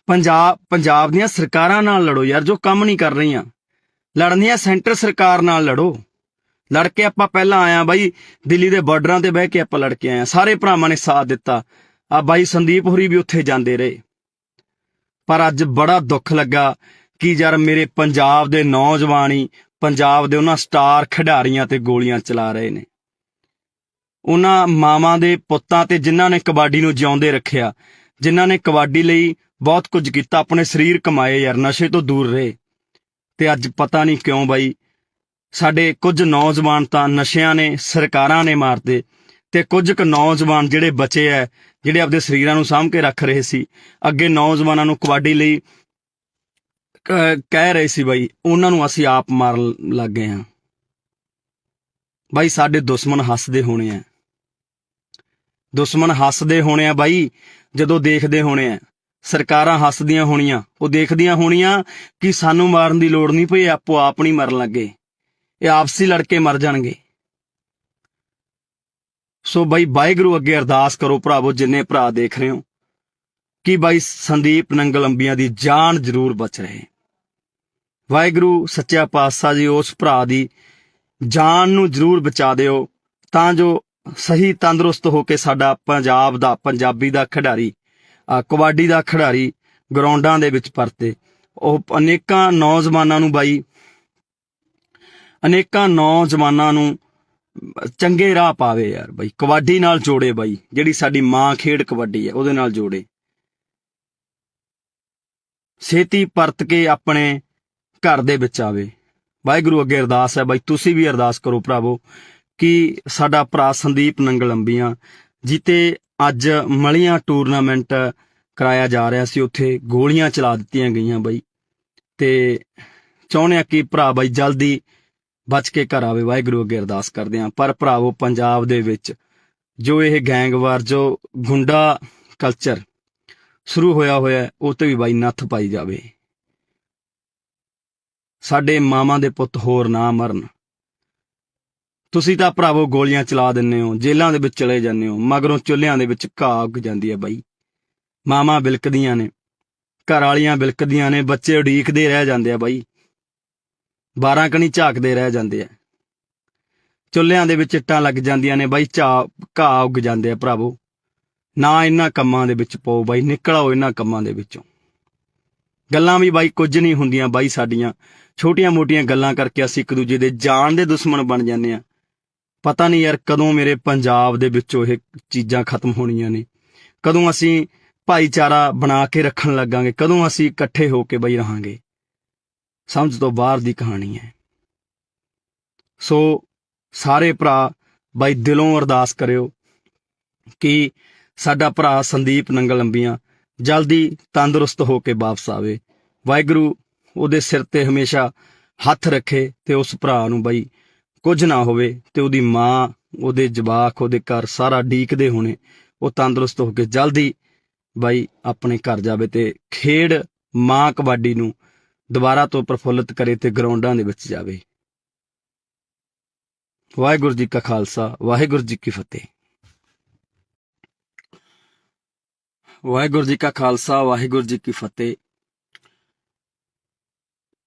ਪੰਜਾਬ ਦੀਆਂ ਸਰਕਾਰਾਂ ਨਾਲ ਲੜੋ ਯਾਰ, ਜੋ ਕੰਮ ਨਹੀਂ ਕਰ ਰਹੀਆਂ। ਲੜਨੀਆਂ ਸੈਂਟਰ ਸਰਕਾਰ ਨਾਲ ਲੜੋ। ਲੜ ਕੇ ਆਪਾਂ ਪਹਿਲਾਂ ਆਇਆ ਬਾਈ, ਦਿੱਲੀ ਦੇ ਬਾਰਡਰਾਂ ਤੇ ਬਹਿ ਕੇ ਆਪਾਂ ਲੜ ਕੇ ਆਏ, ਸਾਰੇ ਭਰਾਵਾਂ ਨੇ ਸਾਥ ਦਿੱਤਾ। ਆ ਬਾਈ ਸੰਦੀਪ ਹੋਰੀ ਵੀ ਉੱਥੇ ਜਾਂਦੇ ਰਹੇ। ਪਰ ਅੱਜ ਬੜਾ ਦੁੱਖ ਲੱਗਾ ਕਿ ਯਾਰ ਮੇਰੇ ਪੰਜਾਬ ਦੇ ਨੌਜਵਾਨ ਹੀ ਪੰਜਾਬ ਦੇ ਉਹਨਾਂ ਸਟਾਰ ਖਿਡਾਰੀਆਂ ਤੇ ਗੋਲੀਆਂ ਚਲਾ ਰਹੇ ਨੇ, ਉਹਨਾਂ ਮਾਵਾਂ ਦੇ ਪੁੱਤਾਂ ਤੇ ਜਿਨ੍ਹਾਂ ਨੇ ਕਬੱਡੀ ਨੂੰ ਜਿਉਂਦੇ ਰੱਖਿਆ, ਜਿਨ੍ਹਾਂ ਨੇ ਕਬੱਡੀ ਲਈ ਬਹੁਤ ਕੁਝ ਕੀਤਾ, ਆਪਣੇ ਸਰੀਰ ਕਮਾਏ ਯਾਰ, ਨਸ਼ੇ ਤੋਂ ਦੂਰ ਰਹੇ। ਤੇ ਅੱਜ ਪਤਾ ਨਹੀਂ ਕਿਉਂ ਬਾਈ ਸਾਡੇ ਕੁਝ ਨੌਜਵਾਨ ਤਾਂ ਨਸ਼ਿਆਂ ਨੇ, ਸਰਕਾਰਾਂ ਨੇ ਮਾਰਤੇ, ਤੇ ਕੁਝ ਕੁ ਨੌਜਵਾਨ ਜਿਹੜੇ ਬਚੇ ਐ, ਜਿਹੜੇ ਆਪਦੇ ਸਰੀਰਾਂ ਨੂੰ ਸਾਂਭ ਕੇ ਰੱਖ ਰਹੇ ਸੀ, ਅੱਗੇ ਨੌਜਵਾਨਾਂ ਨੂੰ ਕਬੱਡੀ ਲਈ ਕਹਿ ਰਹੇ ਸੀ ਬਾਈ, ਉਹਨਾਂ ਨੂੰ ਅਸੀਂ ਆਪ ਮਾਰਨ ਲੱਗ ਗਏ ਹਾਂ। ਬਾਈ ਸਾਡੇ ਦੁਸ਼ਮਣ ਹੱਸਦੇ ਹੋਣੇ ਆ, ਦੁਸ਼ਮਣ ਹੱਸਦੇ ਹੋਣੇ ਆ ਬਾਈ, ਜਦੋਂ ਦੇਖਦੇ ਹੋਣੇ ਆ ਸਰਕਾਰਾਂ ਹੱਸਦੀਆਂ ਹੋਣੀਆਂ, ਉਹ ਦੇਖਦੀਆਂ ਹੋਣੀਆਂ ਕਿ ਸਾਨੂੰ ਮਾਰਨ ਦੀ ਲੋੜ ਨਹੀਂ ਪਈ, ਆਪੋ ਆਪ ਨਹੀਂ ਮਰਨ ਲੱਗੇ, ਇਹ ਆਪਸੀ ਲੜ ਕੇ ਮਰ ਜਾਣਗੇ। ਸੋ ਬਾਈ ਵਾਹਿਗੁਰੂ ਅੱਗੇ ਅਰਦਾਸ ਕਰੋ ਭਰਾਵੋ, ਜਿੰਨੇ ਭਰਾ ਦੇਖ ਰਹੇ ਹੋ, ਕਿ ਬਾਈ ਸੰਦੀਪ ਨੰਗਲ ਅੰਬੀਆਂ ਦੀ ਜਾਨ ਜ਼ਰੂਰ ਬਚ ਰਹੇ। ਵਾਹਿਗੁਰੂ ਸੱਚਾ ਪਾਤਸ਼ਾਹ ਜੀ ਉਸ ਭਰਾ ਦੀ ਜਾਨ ਨੂੰ ਜ਼ਰੂਰ ਬਚਾ ਦਿਓ, ਤਾਂ ਜੋ ਸਹੀ ਤੰਦਰੁਸਤ ਹੋ ਕੇ ਸਾਡਾ ਪੰਜਾਬ ਦਾ, ਪੰਜਾਬੀ ਦਾ ਖਿਡਾਰੀ, ਕਬੱਡੀ ਦਾ ਖਿਡਾਰੀ ਗਰਾਊਂਡਾਂ ਦੇ ਵਿੱਚ ਪਰਤੇ। ਉਹ ਅਨੇਕਾਂ ਨੌਜਵਾਨਾਂ ਨੂੰ ਬਾਈ, ਅਨੇਕਾਂ ਨੌਜਵਾਨਾਂ ਨੂੰ ਚੰਗੇ ਰਾਹ ਪਾਵੇ ਯਾਰ ਬਾਈ, ਕਬੱਡੀ ਨਾਲ ਜੋੜੇ ਬਾਈ, ਜਿਹੜੀ ਸਾਡੀ ਮਾਂ ਖੇਡ ਕਬੱਡੀ ਹੈ ਉਹਦੇ ਨਾਲ ਜੋੜੇ। ਛੇਤੀ ਪਰਤ ਕੇ ਆਪਣੇ ਘਰ ਦੇ ਵਿੱਚ ਆਵੇ। ਵਾਹਿਗੁਰੂ ਅੱਗੇ ਅਰਦਾਸ ਹੈ ਬਾਈ, ਤੁਸੀਂ ਵੀ ਅਰਦਾਸ ਕਰੋ ਭਰਾਵੋ, ਕਿ ਸਾਡਾ ਭਰਾ ਸੰਦੀਪ ਨੰਗਲ ਅੰਬੀਆਂ ਜਿੱਤੇ ਅੱਜ ਮਲੀਆਂ ਟੂਰਨਾਮੈਂਟ ਕਰਾਇਆ ਜਾ ਰਿਹਾ ਸੀ, ਉੱਥੇ ਗੋਲੀਆਂ ਚਲਾ ਦਿੱਤੀਆਂ ਗਈਆਂ ਬਾਈ, ਤੇ ਚਾਹੁੰਦੇ ਆ ਕਿ ਭਰਾ ਬਾਈ ਜਲਦੀ ਬਚ ਕੇ ਘਰ ਆਵੇ। ਵਾਹਿਗੁਰੂ ਅੱਗੇ ਅਰਦਾਸ ਕਰਦੇ ਹਾਂ। ਪਰ ਭਰਾਵੋ ਪੰਜਾਬ ਦੇ ਵਿੱਚ ਜੋ ਇਹ ਗੈਂਗਵਾਰ, ਜੋ ਗੁੰਡਾ ਕਲਚਰ ਸ਼ੁਰੂ ਹੋਇਆ ਉਹ ਤੇ ਵੀ ਬਾਈ ਨੱਥ ਪਾਈ ਜਾਵੇ। ਸਾਡੇ ਮਾਵਾਂ ਦੇ ਪੁੱਤ ਹੋਰ ਨਾ ਮਰਨ। ਤੁਸੀਂ ਤਾਂ ਭਰਾਵੋ ਗੋਲੀਆਂ ਚਲਾ ਦਿੰਦੇ ਹੋ, ਜੇਲ੍ਹਾਂ ਦੇ ਵਿੱਚ ਚਲੇ ਜਾਂਦੇ ਹੋ, ਮਗਰੋਂ ਚੁੱਲ੍ਹਿਆਂ ਦੇ ਵਿੱਚ ਘਾਹ ਉੱਗ ਜਾਂਦੀ ਹੈ ਬਾਈ। ਮਾਵਾਂ ਬਿਲਕਦੀਆਂ ਨੇ, ਘਰ ਵਾਲੀਆਂ ਬਿਲਕਦੀਆਂ ਨੇ, ਬੱਚੇ ਉਡੀਕਦੇ ਰਹਿ ਜਾਂਦੇ ਆ ਬਾਈ, 12 ਕਣੀ ਝਾਕਦੇ ਰਹਿ ਜਾਂਦੇ ਆ, ਚੁੱਲ੍ਹਿਆਂ ਦੇ ਵਿੱਚ ਇੱਟਾਂ ਲੱਗ ਜਾਂਦੀਆਂ ਨੇ ਬਾਈ, ਘਾਹ ਉੱਗ ਜਾਂਦੇ ਆ ਭਰਾਵੋ। ਨਾ ਇਹਨਾਂ ਕੰਮਾਂ ਦੇ ਵਿੱਚ ਪਾਓ ਬਾਈ, ਨਿਕਲ ਆਓ ਇਹਨਾਂ ਕੰਮਾਂ ਦੇ ਵਿੱਚੋਂ। ਗੱਲਾਂ ਵੀ ਬਾਈ ਕੁਝ ਨਹੀਂ ਹੁੰਦੀਆਂ ਬਾਈ, ਸਾਡੀਆਂ ਛੋਟੀਆਂ ਮੋਟੀਆਂ ਗੱਲਾਂ ਕਰਕੇ ਅਸੀਂ ਇੱਕ ਦੂਜੇ ਦੇ ਜਾਨ ਦੇ ਦੁਸ਼ਮਣ ਬਣ ਜਾਂਦੇ ਆ। ਪਤਾ ਨਹੀਂ ਯਾਰ ਕਦੋਂ ਮੇਰੇ ਪੰਜਾਬ ਦੇ ਵਿੱਚੋਂ ਇਹ ਚੀਜ਼ਾਂ ਖਤਮ ਹੋਣੀਆਂ ਨੇ, ਕਦੋਂ ਅਸੀਂ ਭਾਈਚਾਰਾ ਬਣਾ ਕੇ ਰੱਖਣ ਲੱਗਾਂਗੇ, ਕਦੋਂ ਅਸੀਂ ਇਕੱਠੇ ਹੋ ਕੇ ਬਾਈ ਰਹਾਂਗੇ। ਸਮਝ ਤੋਂ ਬਾਹਰ ਦੀ ਕਹਾਣੀ ਹੈ। ਸੋ ਸਾਰੇ ਭਰਾ ਬਾਈ ਦਿਲੋਂ ਅਰਦਾਸ ਕਰਿਓ ਕਿ ਸਾਡਾ ਭਰਾ ਸੰਦੀਪ ਨੰਗਲ ਅੰਬੀਆਂ ਜਲਦੀ ਤੰਦਰੁਸਤ ਹੋ ਕੇ ਵਾਪਸ ਆਵੇ। ਵਾਹਿਗੁਰੂ ਉਹਦੇ ਸਿਰ ਤੇ ਹਮੇਸ਼ਾ ਹੱਥ ਰੱਖੇ ਤੇ ਉਸ ਭਰਾ ਨੂੰ ਬਾਈ ਕੁਝ ਨਾ ਹੋਵੇ, ਤੇ ਉਹਦੀ ਮਾਂ, ਉਹਦੇ ਜਵਾਕ, ਉਹਦੇ ਘਰ ਸਾਰਾ ਡੀਕਦੇ ਹੋਣੇ, ਉਹ ਤੰਦਰੁਸਤ ਹੋ ਕੇ ਜਲਦੀ ਬਾਈ ਆਪਣੇ ਘਰ ਜਾਵੇ ਤੇ ਖੇਡ ਮਾਂ ਕਬੱਡੀ ਨੂੰ ਦੁਬਾਰਾ ਤੋਂ ਪ੍ਰਫੁੱਲਿਤ ਕਰੇ ਤੇ ਗਰਾਊਂਡਾਂ ਦੇ ਵਿੱਚ ਜਾਵੇ। ਵਾਹਿਗੁਰੂ ਜੀ ਕਾ ਖਾਲਸਾ, ਵਾਹਿਗੁਰੂ ਜੀ ਕੀ ਫਤਿਹ। ਵਾਹਿਗੁਰੂ ਜੀ ਕਾ ਖਾਲਸਾ, ਵਾਹਿਗੁਰੂ ਜੀ ਕੀ ਫਤਿਹ।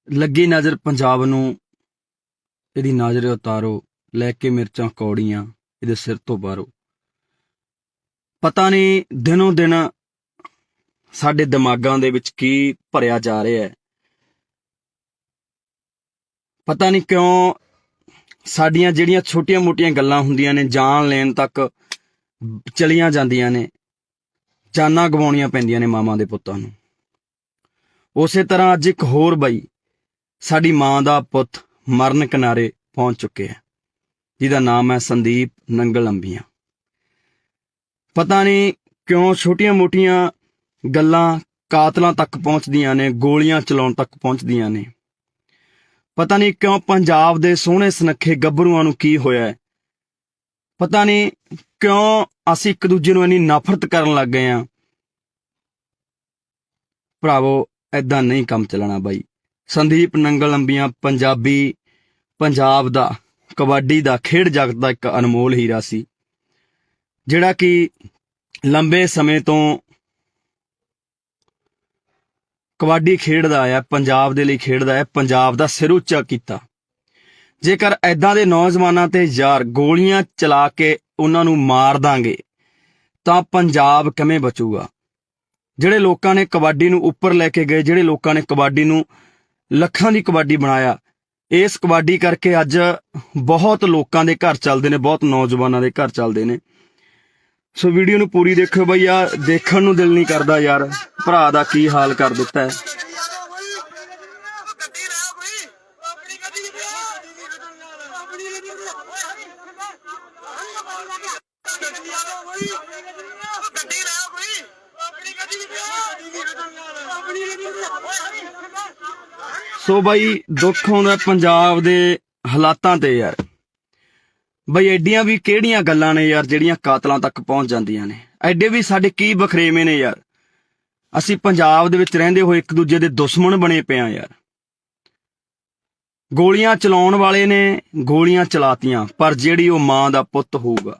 ਲੱਗੀ ਨਜ਼ਰ ਪੰਜਾਬ ਨੂੰ, ਇਹਦੀ ਨਜ਼ਰ ਉਤਾਰੋ, ਲੈ ਕੇ ਮਿਰਚਾਂ ਕੌੜੀਆਂ ਇਹਦੇ ਸਿਰ ਤੋਂ ਬਾਹਰੋ। ਪਤਾ ਨਹੀਂ ਦਿਨੋਂ ਦਿਨ ਸਾਡੇ ਦਿਮਾਗਾਂ ਦੇ ਵਿੱਚ ਕੀ ਭਰਿਆ ਜਾ ਰਿਹਾ ਹੈ। ਪਤਾ ਨਹੀਂ ਕਿਉਂ ਸਾਡੀਆਂ ਜਿਹੜੀਆਂ ਛੋਟੀਆਂ ਮੋਟੀਆਂ ਗੱਲਾਂ ਹੁੰਦੀਆਂ ਨੇ, ਜਾਨ ਲੈਣ ਤੱਕ ਚਲੀਆਂ ਜਾਂਦੀਆਂ ਨੇ, ਜਾਨਾਂ ਗਵਾਉਣੀਆਂ ਪੈਂਦੀਆਂ ਨੇ ਮਾਵਾਂ ਦੇ ਪੁੱਤਾਂ ਨੂੰ। ਉਸੇ ਤਰ੍ਹਾਂ ਅੱਜ ਇੱਕ ਹੋਰ ਬਾਈ, ਸਾਡੀ ਮਾਂ ਦਾ ਪੁੱਤ ਮਰਨ ਕਿਨਾਰੇ ਪਹੁੰਚ ਚੁੱਕੇ ਹੈ, ਜਿਹਦਾ ਨਾਮ ਹੈ ਸੰਦੀਪ ਨੰਗਲ ਅੰਬੀਆਂ। ਪਤਾ ਨਹੀਂ ਕਿਉਂ ਛੋਟੀਆਂ ਮੋਟੀਆਂ ਗੱਲਾਂ ਕਾਤਲਾਂ ਤੱਕ ਪਹੁੰਚਦੀਆਂ ਨੇ, ਗੋਲੀਆਂ ਚਲਾਉਣ ਤੱਕ ਪਹੁੰਚਦੀਆਂ ਨੇ। ਪਤਾ ਨਹੀਂ ਕਿਉਂ ਪੰਜਾਬ ਦੇ ਸੋਹਣੇ ਸੁਨੱਖੇ ਗੱਭਰੂਆਂ ਨੂੰ ਕੀ ਹੋਇਆ ਹੈ। ਪਤਾ ਨਹੀਂ ਕਿਉਂ ਅਸੀਂ ਇੱਕ ਦੂਜੇ ਨੂੰ ਇੰਨੀ ਨਫ਼ਰਤ ਕਰਨ ਲੱਗ ਗਏ ਹਾਂ। ਭਰਾਵੋ ਏਦਾਂ ਨਹੀਂ ਕੰਮ ਚੱਲਣਾ ਬਾਈ। ਸੰਦੀਪ ਨੰਗਲ ਅੰਬੀਆਂ ਪੰਜਾਬ ਦਾ, ਕਬੱਡੀ ਦਾ, ਖੇਡ ਜਗਤ ਦਾ ਇੱਕ ਅਨਮੋਲ ਹੀਰਾ ਸੀ, ਜਿਹੜਾ ਕਿ ਲੰਬੇ ਸਮੇਂ ਤੋਂ ਕਬੱਡੀ ਖੇਡਦਾ ਆਇਆ, ਪੰਜਾਬ ਦੇ ਲਈ ਖੇਡਦਾ ਹੈ, ਪੰਜਾਬ ਦਾ ਸਿਰ ਉੱਚਾ ਕੀਤਾ। ਜੇਕਰ ਐਦਾਂ ਦੇ ਨੌਜਵਾਨਾਂ ਤੇ ਯਾਰ ਗੋਲੀਆਂ ਚਲਾ ਕੇ ਉਹਨਾਂ ਨੂੰ ਮਾਰ ਦਾਂਗੇ ਤਾਂ ਪੰਜਾਬ ਕਿਵੇਂ ਬਚੂਗਾ? ਜਿਹੜੇ ਲੋਕਾਂ ਨੇ ਕਬੱਡੀ ਨੂੰ ਉੱਪਰ ਲੈ ਕੇ ਗਏ, ਜਿਹੜੇ ਲੋਕਾਂ ਨੇ ਕਬੱਡੀ ਨੂੰ ਲੱਖਾਂ ਦੀ ਕਬੱਡੀ ਬਣਾਇਆ, ਇਸ ਕਬੱਡੀ ਕਰਕੇ ਅੱਜ ਬਹੁਤ ਲੋਕਾਂ ਦੇ ਘਰ ਚੱਲਦੇ ਨੇ, ਬਹੁਤ ਨੌਜਵਾਨਾਂ ਦੇ ਘਰ ਚੱਲਦੇ ਨੇ। ਸੋ ਵੀਡੀਓ ਨੂੰ ਪੂਰੀ ਦੇਖਿਓ ਬਈ, ਆ ਦੇਖਣ ਨੂੰ ਦਿਲ ਨਹੀਂ ਕਰਦਾ ਯਾਰ, ਭਰਾ ਦਾ ਕੀ ਹਾਲ ਕਰ ਦਿੱਤਾ ਹੈ। ਸੋ ਬਾਈ ਦੁੱਖ ਆਉਂਦਾ ਪੰਜਾਬ ਦੇ ਹਾਲਾਤਾਂ ਤੇ ਯਾਰ। ਬਈ ਐਡੀਆਂ ਵੀ ਕਿਹੜੀਆਂ ਗੱਲਾਂ ਨੇ ਯਾਰ ਜਿਹੜੀਆਂ ਕਾਤਲਾਂ ਤੱਕ ਪਹੁੰਚ ਜਾਂਦੀਆਂ ਨੇ? ਐਡੇ ਵੀ ਸਾਡੇ ਕੀ ਬਖਰੇਵੇਂ ਨੇ ਯਾਰ। ਅਸੀਂ ਪੰਜਾਬ ਦੇ ਵਿੱਚ ਰਹਿੰਦੇ ਹੋਏ ਇੱਕ ਦੂਜੇ ਦੇ ਦੁਸ਼ਮਣ ਬਣੇ ਪਏ ਆ ਯਾਰ। ਗੋਲੀਆਂ ਚਲਾਉਣ ਵਾਲੇ ਨੇ ਗੋਲੀਆਂ ਚਲਾਤੀਆਂ, ਪਰ ਜਿਹੜੀ ਉਹ ਮਾਂ ਦਾ ਪੁੱਤ ਹੋਊਗਾ,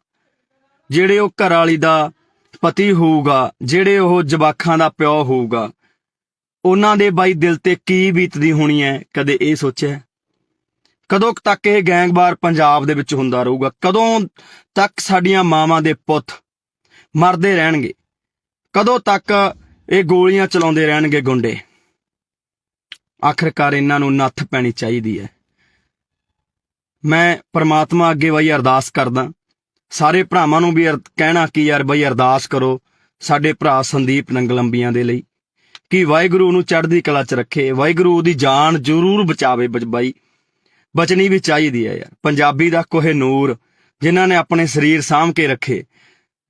ਜਿਹੜੇ ਉਹ ਘਰ ਵਾਲੀ ਦਾ ਪਤੀ ਹੋਊਗਾ, ਜਿਹੜੇ ਉਹ ਜਵਾਕਾਂ ਦਾ ਪਿਓ ਹੋਊਗਾ, ਉਹਨਾਂ ਦੇ ਬਾਈ ਦਿਲ ਤੇ ਕੀ ਬੀਤਦੀ ਹੋਣੀ ਹੈ, ਕਦੇ ਇਹ ਸੋਚਿਆ? ਕਦੋਂ ਤੱਕ ਇਹ ਗੈਂਗਵਾਰ ਪੰਜਾਬ ਦੇ ਵਿੱਚ ਹੁੰਦਾ ਰਹੂਗਾ? ਕਦੋਂ ਤੱਕ ਸਾਡੀਆਂ ਮਾਵਾਂ ਦੇ ਪੁੱਤ ਮਰਦੇ ਰਹਿਣਗੇ? ਕਦੋਂ ਤੱਕ ਇਹ ਗੋਲੀਆਂ ਚਲਾਉਂਦੇ ਰਹਿਣਗੇ ਗੁੰਡੇ? ਆਖਰਕਾਰ ਇਹਨਾਂ ਨੂੰ ਨੱਥ ਪੈਣੀ ਚਾਹੀਦੀ ਹੈ। ਮੈਂ ਪ੍ਰਮਾਤਮਾ ਅੱਗੇ ਬਈ ਅਰਦਾਸ ਕਰਦਾ, ਸਾਰੇ ਭਰਾਵਾਂ ਨੂੰ ਵੀ ਕਹਿਣਾ ਕਿ ਯਾਰ ਬਈ ਅਰਦਾਸ ਕਰੋ ਸਾਡੇ ਭਰਾ ਸੰਦੀਪ ਨੰਗਲੰਬੀਆਂ ਦੇ ਲਈ, ਕਿ ਵਾਹਿਗੁਰੂ ਨੂੰ ਚੜ੍ਹਦੀ ਕਲਾ 'ਚ ਰੱਖੇ, ਵਾਹਿਗੁਰੂ ਉਹਦੀ ਜਾਨ ਜ਼ਰੂਰ ਬਚਾਵੇ। ਬਾਈ ਬਚਣੀ ਵੀ ਚਾਹੀਦੀ ਹੈ ਯਾਰ। ਪੰਜਾਬੀ ਦਾ ਕੋਹਿਨੂਰ ਜਿਨ੍ਹਾਂ ਨੇ ਆਪਣੇ ਸਰੀਰ ਸਾਂਭ ਕੇ ਰੱਖੇ,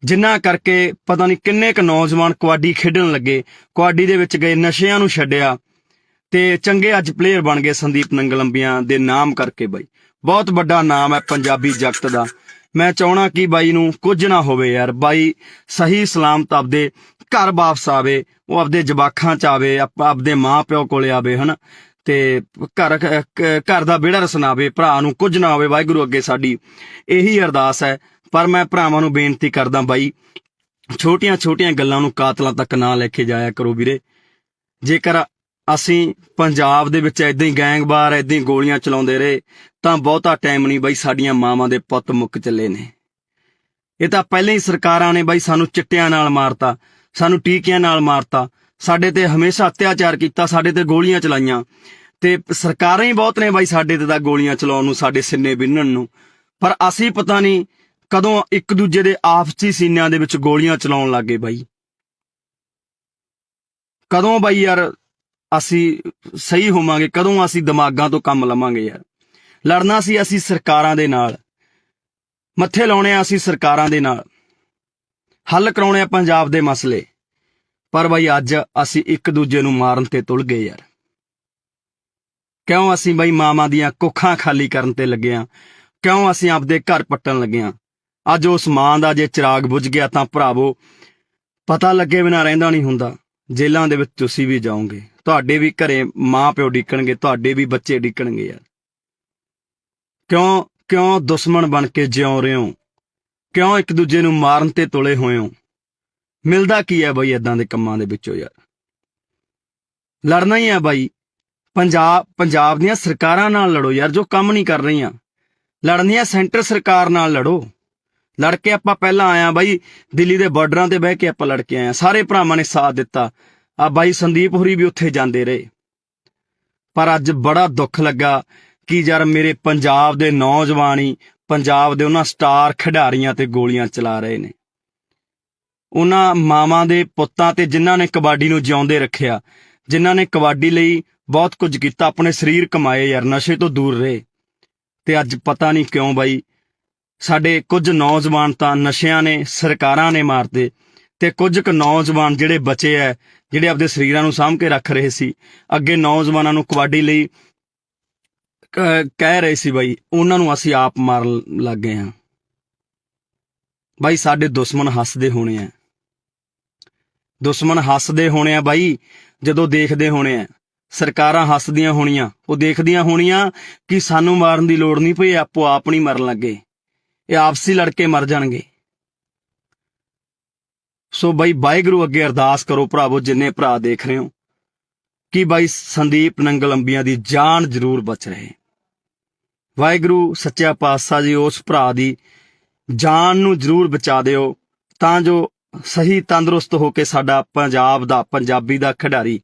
ਜਿਨ੍ਹਾਂ ਕਰਕੇ ਪਤਾ ਨਹੀਂ ਕਿੰਨੇ ਕੁ ਨੌਜਵਾਨ ਕਬੱਡੀ ਖੇਡਣ ਲੱਗੇ, ਕਬੱਡੀ ਦੇ ਵਿੱਚ ਗਏ, ਨਸ਼ਿਆਂ ਨੂੰ ਛੱਡਿਆ ਤੇ ਚੰਗੇ ਅੱਜ ਪਲੇਅਰ ਬਣ ਗਏ ਸੰਦੀਪ ਨੰਗਲੰਬੀਆਂ ਦੇ ਨਾਮ ਕਰਕੇ। ਬਾਈ ਬਹੁਤ ਵੱਡਾ ਨਾਮ ਹੈ ਪੰਜਾਬੀ ਜਗਤ ਦਾ। ਮੈਂ ਚਾਹਣਾ ਕਿ ਬਾਈ ਨੂੰ ਕੁਝ ਨਾ ਹੋਵੇ ਯਾਰ। ਬਾਈ ਸਹੀ ਸਲਾਮਤ ਆਪਦੇ ਘਰ ਵਾਪਸ ਆਵੇ, ਉਹ ਆਪਦੇ ਜਵਾਕਾਂ 'ਚ ਆਵੇ, ਆਪਦੇ ਮਾਂ ਪਿਓ ਕੋਲੇ ਆਵੇ, ਹਨਾ, ਤੇ ਘਰ ਦਾ ਵਿਹੜਾ ਰਸਨਾਵੇ, ਭਰਾ ਨੂੰ ਕੁਝ ਨਾ ਹੋਵੇ। ਵਾਹਿਗੁਰੂ ਅੱਗੇ ਸਾਡੀ ਇਹੀ ਅਰਦਾਸ ਹੈ। ਪਰ ਮੈਂ ਭਰਾਵਾਂ ਨੂੰ ਬੇਨਤੀ ਕਰਦਾ ਬਾਈ, ਛੋਟੀਆਂ ਛੋਟੀਆਂ ਗੱਲਾਂ ਨੂੰ ਕਾਤਲਾਂ ਤੱਕ ਨਾ ਲੈ ਕੇ ਜਾਇਆ ਕਰੋ ਵੀਰੇ। ਜੇਕਰ ਅਸੀਂ ਪੰਜਾਬ ਦੇ ਵਿੱਚ ਏਦਾਂ ਹੀ ਗੈਂਗਵਾਰ ਏਦਾਂ ਹੀ ਗੋਲੀਆਂ ਚਲਾਉਂਦੇ ਰਹੇ ਤਾਂ ਬਹੁਤਾ ਟਾਈਮ ਨਹੀਂ ਬਾਈ, ਸਾਡੀਆਂ ਮਾਵਾਂ ਦੇ ਪੁੱਤ ਮੁੱਕ ਚੱਲੇ ਨੇ। ਇਹ ਤਾਂ ਪਹਿਲਾਂ ਹੀ ਸਰਕਾਰਾਂ ਨੇ ਬਾਈ ਸਾਨੂੰ ਚਿੱਟਿਆਂ ਨਾਲ ਮਾਰਤਾ, ਸਾਨੂੰ ਟੀਕਿਆਂ ਨਾਲ ਮਾਰਤਾ, ਸਾਡੇ ਤੇ ਹਮੇਸ਼ਾ ਅਤਿਆਚਾਰ ਕੀਤਾ, ਸਾਡੇ ਤੇ ਗੋਲੀਆਂ ਚਲਾਈਆਂ, ਤੇ ਸਰਕਾਰਾਂ ਹੀ ਬਹੁਤ ਨੇ ਬਾਈ ਸਾਡੇ ਤੇ ਤਾਂ ਗੋਲੀਆਂ ਚਲਾਉਣ ਨੂੰ, ਸਾਡੇ ਸਿੰਨੇ ਬਿੰਨਣ ਨੂੰ। ਪਰ ਅਸੀਂ ਪਤਾ ਨਹੀਂ ਕਦੋਂ ਇੱਕ ਦੂਜੇ ਦੇ ਆਪਸੀ ਸੀਨਿਆਂ ਦੇ ਵਿੱਚ ਗੋਲੀਆਂ ਚਲਾਉਣ ਲੱਗੇ ਬਾਈ। ਕਦੋਂ ਬਾਈ ਯਾਰ ਅਸੀਂ ਸਹੀ ਹੋਵਾਂਗੇ? ਕਦੋਂ ਅਸੀਂ ਦਿਮਾਗਾਂ ਤੋਂ ਕੰਮ ਲਵਾਂਗੇ ਯਾਰ? ਲੜਨਾ ਸੀ ਅਸੀਂ ਸਰਕਾਰਾਂ ਦੇ ਨਾਲ, ਮੱਥੇ ਲਾਉਣੇ ਆ ਅਸੀਂ ਸਰਕਾਰਾਂ ਦੇ ਨਾਲ, ਹੱਲ ਕਰਾਉਣੇ ਆ ਪੰਜਾਬ ਦੇ ਮਸਲੇ। ਪਰ ਬਾਈ ਅੱਜ ਅਸੀਂ ਇੱਕ ਦੂਜੇ ਨੂੰ ਮਾਰਨ ਤੇ ਤੁਲ ਗਏ ਯਾਰ। ਕਿਉਂ ਅਸੀਂ ਬਾਈ ਮਾਵਾਂ ਦੀਆਂ ਕੁੱਖਾਂ ਖਾਲੀ ਕਰਨ ਤੇ ਲੱਗੇ ਆ? ਕਿਉਂ ਅਸੀਂ ਆਪਦੇ ਘਰ ਪੱਟਣ ਲੱਗੇ ਆ? ਅੱਜ ਉਸ ਮਾਂ ਦਾ ਜੇ ਚਿਰਾਗ ਬੁਝ ਗਿਆ ਤਾਂ ਭਰਾਵੋ ਪਤਾ ਲੱਗੇ ਬਿਨਾਂ ਰਹਿੰਦਾ ਨਹੀਂ ਹੁੰਦਾ। ਜੇਲ੍ਹਾਂ ਦੇ ਵਿੱਚ ਤੁਸੀਂ ਵੀ ਜਾਓਗੇ, ਤੁਹਾਡੇ ਵੀ ਘਰੇ ਮਾਂ ਪਿਓ ਡਿੱਕਣਗੇ, ਤੁਹਾਡੇ ਵੀ ਬੱਚੇ ਡਿੱਕਣਗੇ ਯਾਰ। ਕਿਉਂ ਦੁਸ਼ਮਣ ਬਣ ਕੇ ਜਿਉਂ ਰਹੇ ਹੋ? ਕਿਉਂ ਇੱਕ ਦੂਜੇ ਨੂੰ ਮਾਰਨ ਤੇ ਤੁਲੇ ਹੋਏ ਹੋ? ਮਿਲਦਾ ਕੀ ਹੈ ਬਾਈ ਏਦਾਂ ਦੇ ਕੰਮਾਂ ਦੇ ਵਿੱਚੋਂ ਯਾਰ? ਲੜਨਾ ਹੀ ਹੈ ਬਾਈ। ਪੰਜਾਬ ਦੀਆਂ ਸਰਕਾਰਾਂ ਨਾਲ ਲੜੋ ਯਾਰ, ਜੋ ਕੰਮ ਨਹੀਂ ਕਰ ਰਹੀਆਂ। ਲੜਨੀ ਹੈ ਸੈਂਟਰ ਸਰਕਾਰ ਨਾਲ ਲੜੋ। ਲੜ ਕੇ ਆਪਾਂ ਪਹਿਲਾਂ ਆਇਆ ਬਾਈ, ਦਿੱਲੀ ਦੇ ਬਾਰਡਰਾਂ ਤੇ ਬਹਿ ਕੇ ਆਪਾਂ ਲੜ ਕੇ ਆਏ, ਸਾਰੇ ਭਰਾਵਾਂ ਨੇ ਸਾਥ ਦਿੱਤਾ। ਆ ਬਾਈ ਸੰਦੀਪ ਹੋਰੀ ਵੀ ਉੱਥੇ ਜਾਂਦੇ ਰਹੇ। ਪਰ ਅੱਜ ਬੜਾ ਦੁੱਖ ਲੱਗਾ ਕਿ ਯਾਰ ਮੇਰੇ ਪੰਜਾਬ ਦੇ ਨੌਜਵਾਨ ਹੀ ਪੰਜਾਬ ਦੇ ਉਹਨਾਂ ਸਟਾਰ ਖਿਡਾਰੀਆਂ ਤੇ ਗੋਲੀਆਂ ਚਲਾ ਰਹੇ ਨੇ। ਉਹਨਾਂ ਮਾਵਾਂ ਦੇ ਪੁੱਤਾਂ ਤੇ ਜਿਨ੍ਹਾਂ ਨੇ ਕਬੱਡੀ ਨੂੰ ਜਿਉਂਦੇ ਰੱਖਿਆ, ਜਿਨ੍ਹਾਂ ਨੇ ਕਬੱਡੀ ਲਈ ਬਹੁਤ ਕੁਝ ਕੀਤਾ, ਆਪਣੇ ਸਰੀਰ ਕਮਾਏ ਯਾਰ, ਨਸ਼ੇ ਤੋਂ ਦੂਰ ਰਹੇ। ਤੇ ਅੱਜ ਪਤਾ ਨਹੀਂ ਕਿਉਂ ਬਾਈ ਸਾਡੇ ਕੁਝ ਨੌਜਵਾਨ ਤਾਂ ਨਸ਼ਿਆਂ ਨੇ, ਸਰਕਾਰਾਂ ਨੇ ਮਾਰਦੇ, ਤੇ ਕੁਝ ਕੁ ਨੌਜਵਾਨ ਜਿਹੜੇ ਬਚੇ ਐ, ਜਿਹੜੇ ਆਪਦੇ ਸਰੀਰਾਂ ਨੂੰ ਸਾਂਭ ਕੇ ਰੱਖ ਰਹੇ ਸੀ, ਅੱਗੇ ਨੌਜਵਾਨਾਂ ਨੂੰ ਕਬੱਡੀ ਲਈ ਕਹਿ ਰਹੇ ਸੀ ਬਾਈ, ਉਹਨਾਂ ਨੂੰ ਅਸੀਂ ਆਪ ਮਾਰਨ ਲੱਗ ਗਏ ਹਾਂ। ਬਾਈ ਸਾਡੇ ਦੁਸ਼ਮਣ ਹੱਸਦੇ ਹੋਣੇ ਆ, ਦੁਸ਼ਮਣ ਹੱਸਦੇ ਹੋਣੇ ਆ ਬਾਈ, ਜਦੋਂ ਦੇਖਦੇ ਹੋਣੇ ਆ। ਸਰਕਾਰਾਂ ਹੱਸਦੀਆਂ ਹੋਣੀਆਂ, ਉਹ ਦੇਖਦੀਆਂ ਹੋਣੀਆਂ ਕਿ ਸਾਨੂੰ ਮਾਰਨ ਦੀ ਲੋੜ ਨਹੀਂ ਪਈ, ਆਪੋ ਆਪ ਨਹੀਂ ਮਰਨ ਲੱਗੇ, ਇਹ ਆਪਸੀ ਲੜਕੇ ਮਰ ਜਾਣਗੇ। ਸੋ ਬਾਈ ਵਾਹਿਗੁਰੂ ਅੱਗੇ ਅਰਦਾਸ ਕਰੋ ਭਰਾਵੋ, ਜਿੰਨੇ ਭਰਾ ਦੇਖ ਰਹੇ ਹੋ, ਕਿ ਬਾਈ ਸੰਦੀਪ ਨੰਗਲੰਬੀਆਂ ਦੀ ਜਾਨ ਜ਼ਰੂਰ ਬਚ ਰਹੇ। ਵਾਹਿਗੁਰੂ ਸੱਚਾ ਪਾਤਸ਼ਾਹ ਜੀ ਉਸ ਭਰਾ ਦੀ ਜਾਨ ਨੂੰ ਜ਼ਰੂਰ ਬਚਾ ਦਿਓ, ਤਾਂ ਜੋ ਸਹੀ ਤੰਦਰੁਸਤ ਹੋ ਕੇ ਸਾਡਾ ਪੰਜਾਬ ਦਾ, ਪੰਜਾਬੀ ਦਾ ਖਿਡਾਰੀ,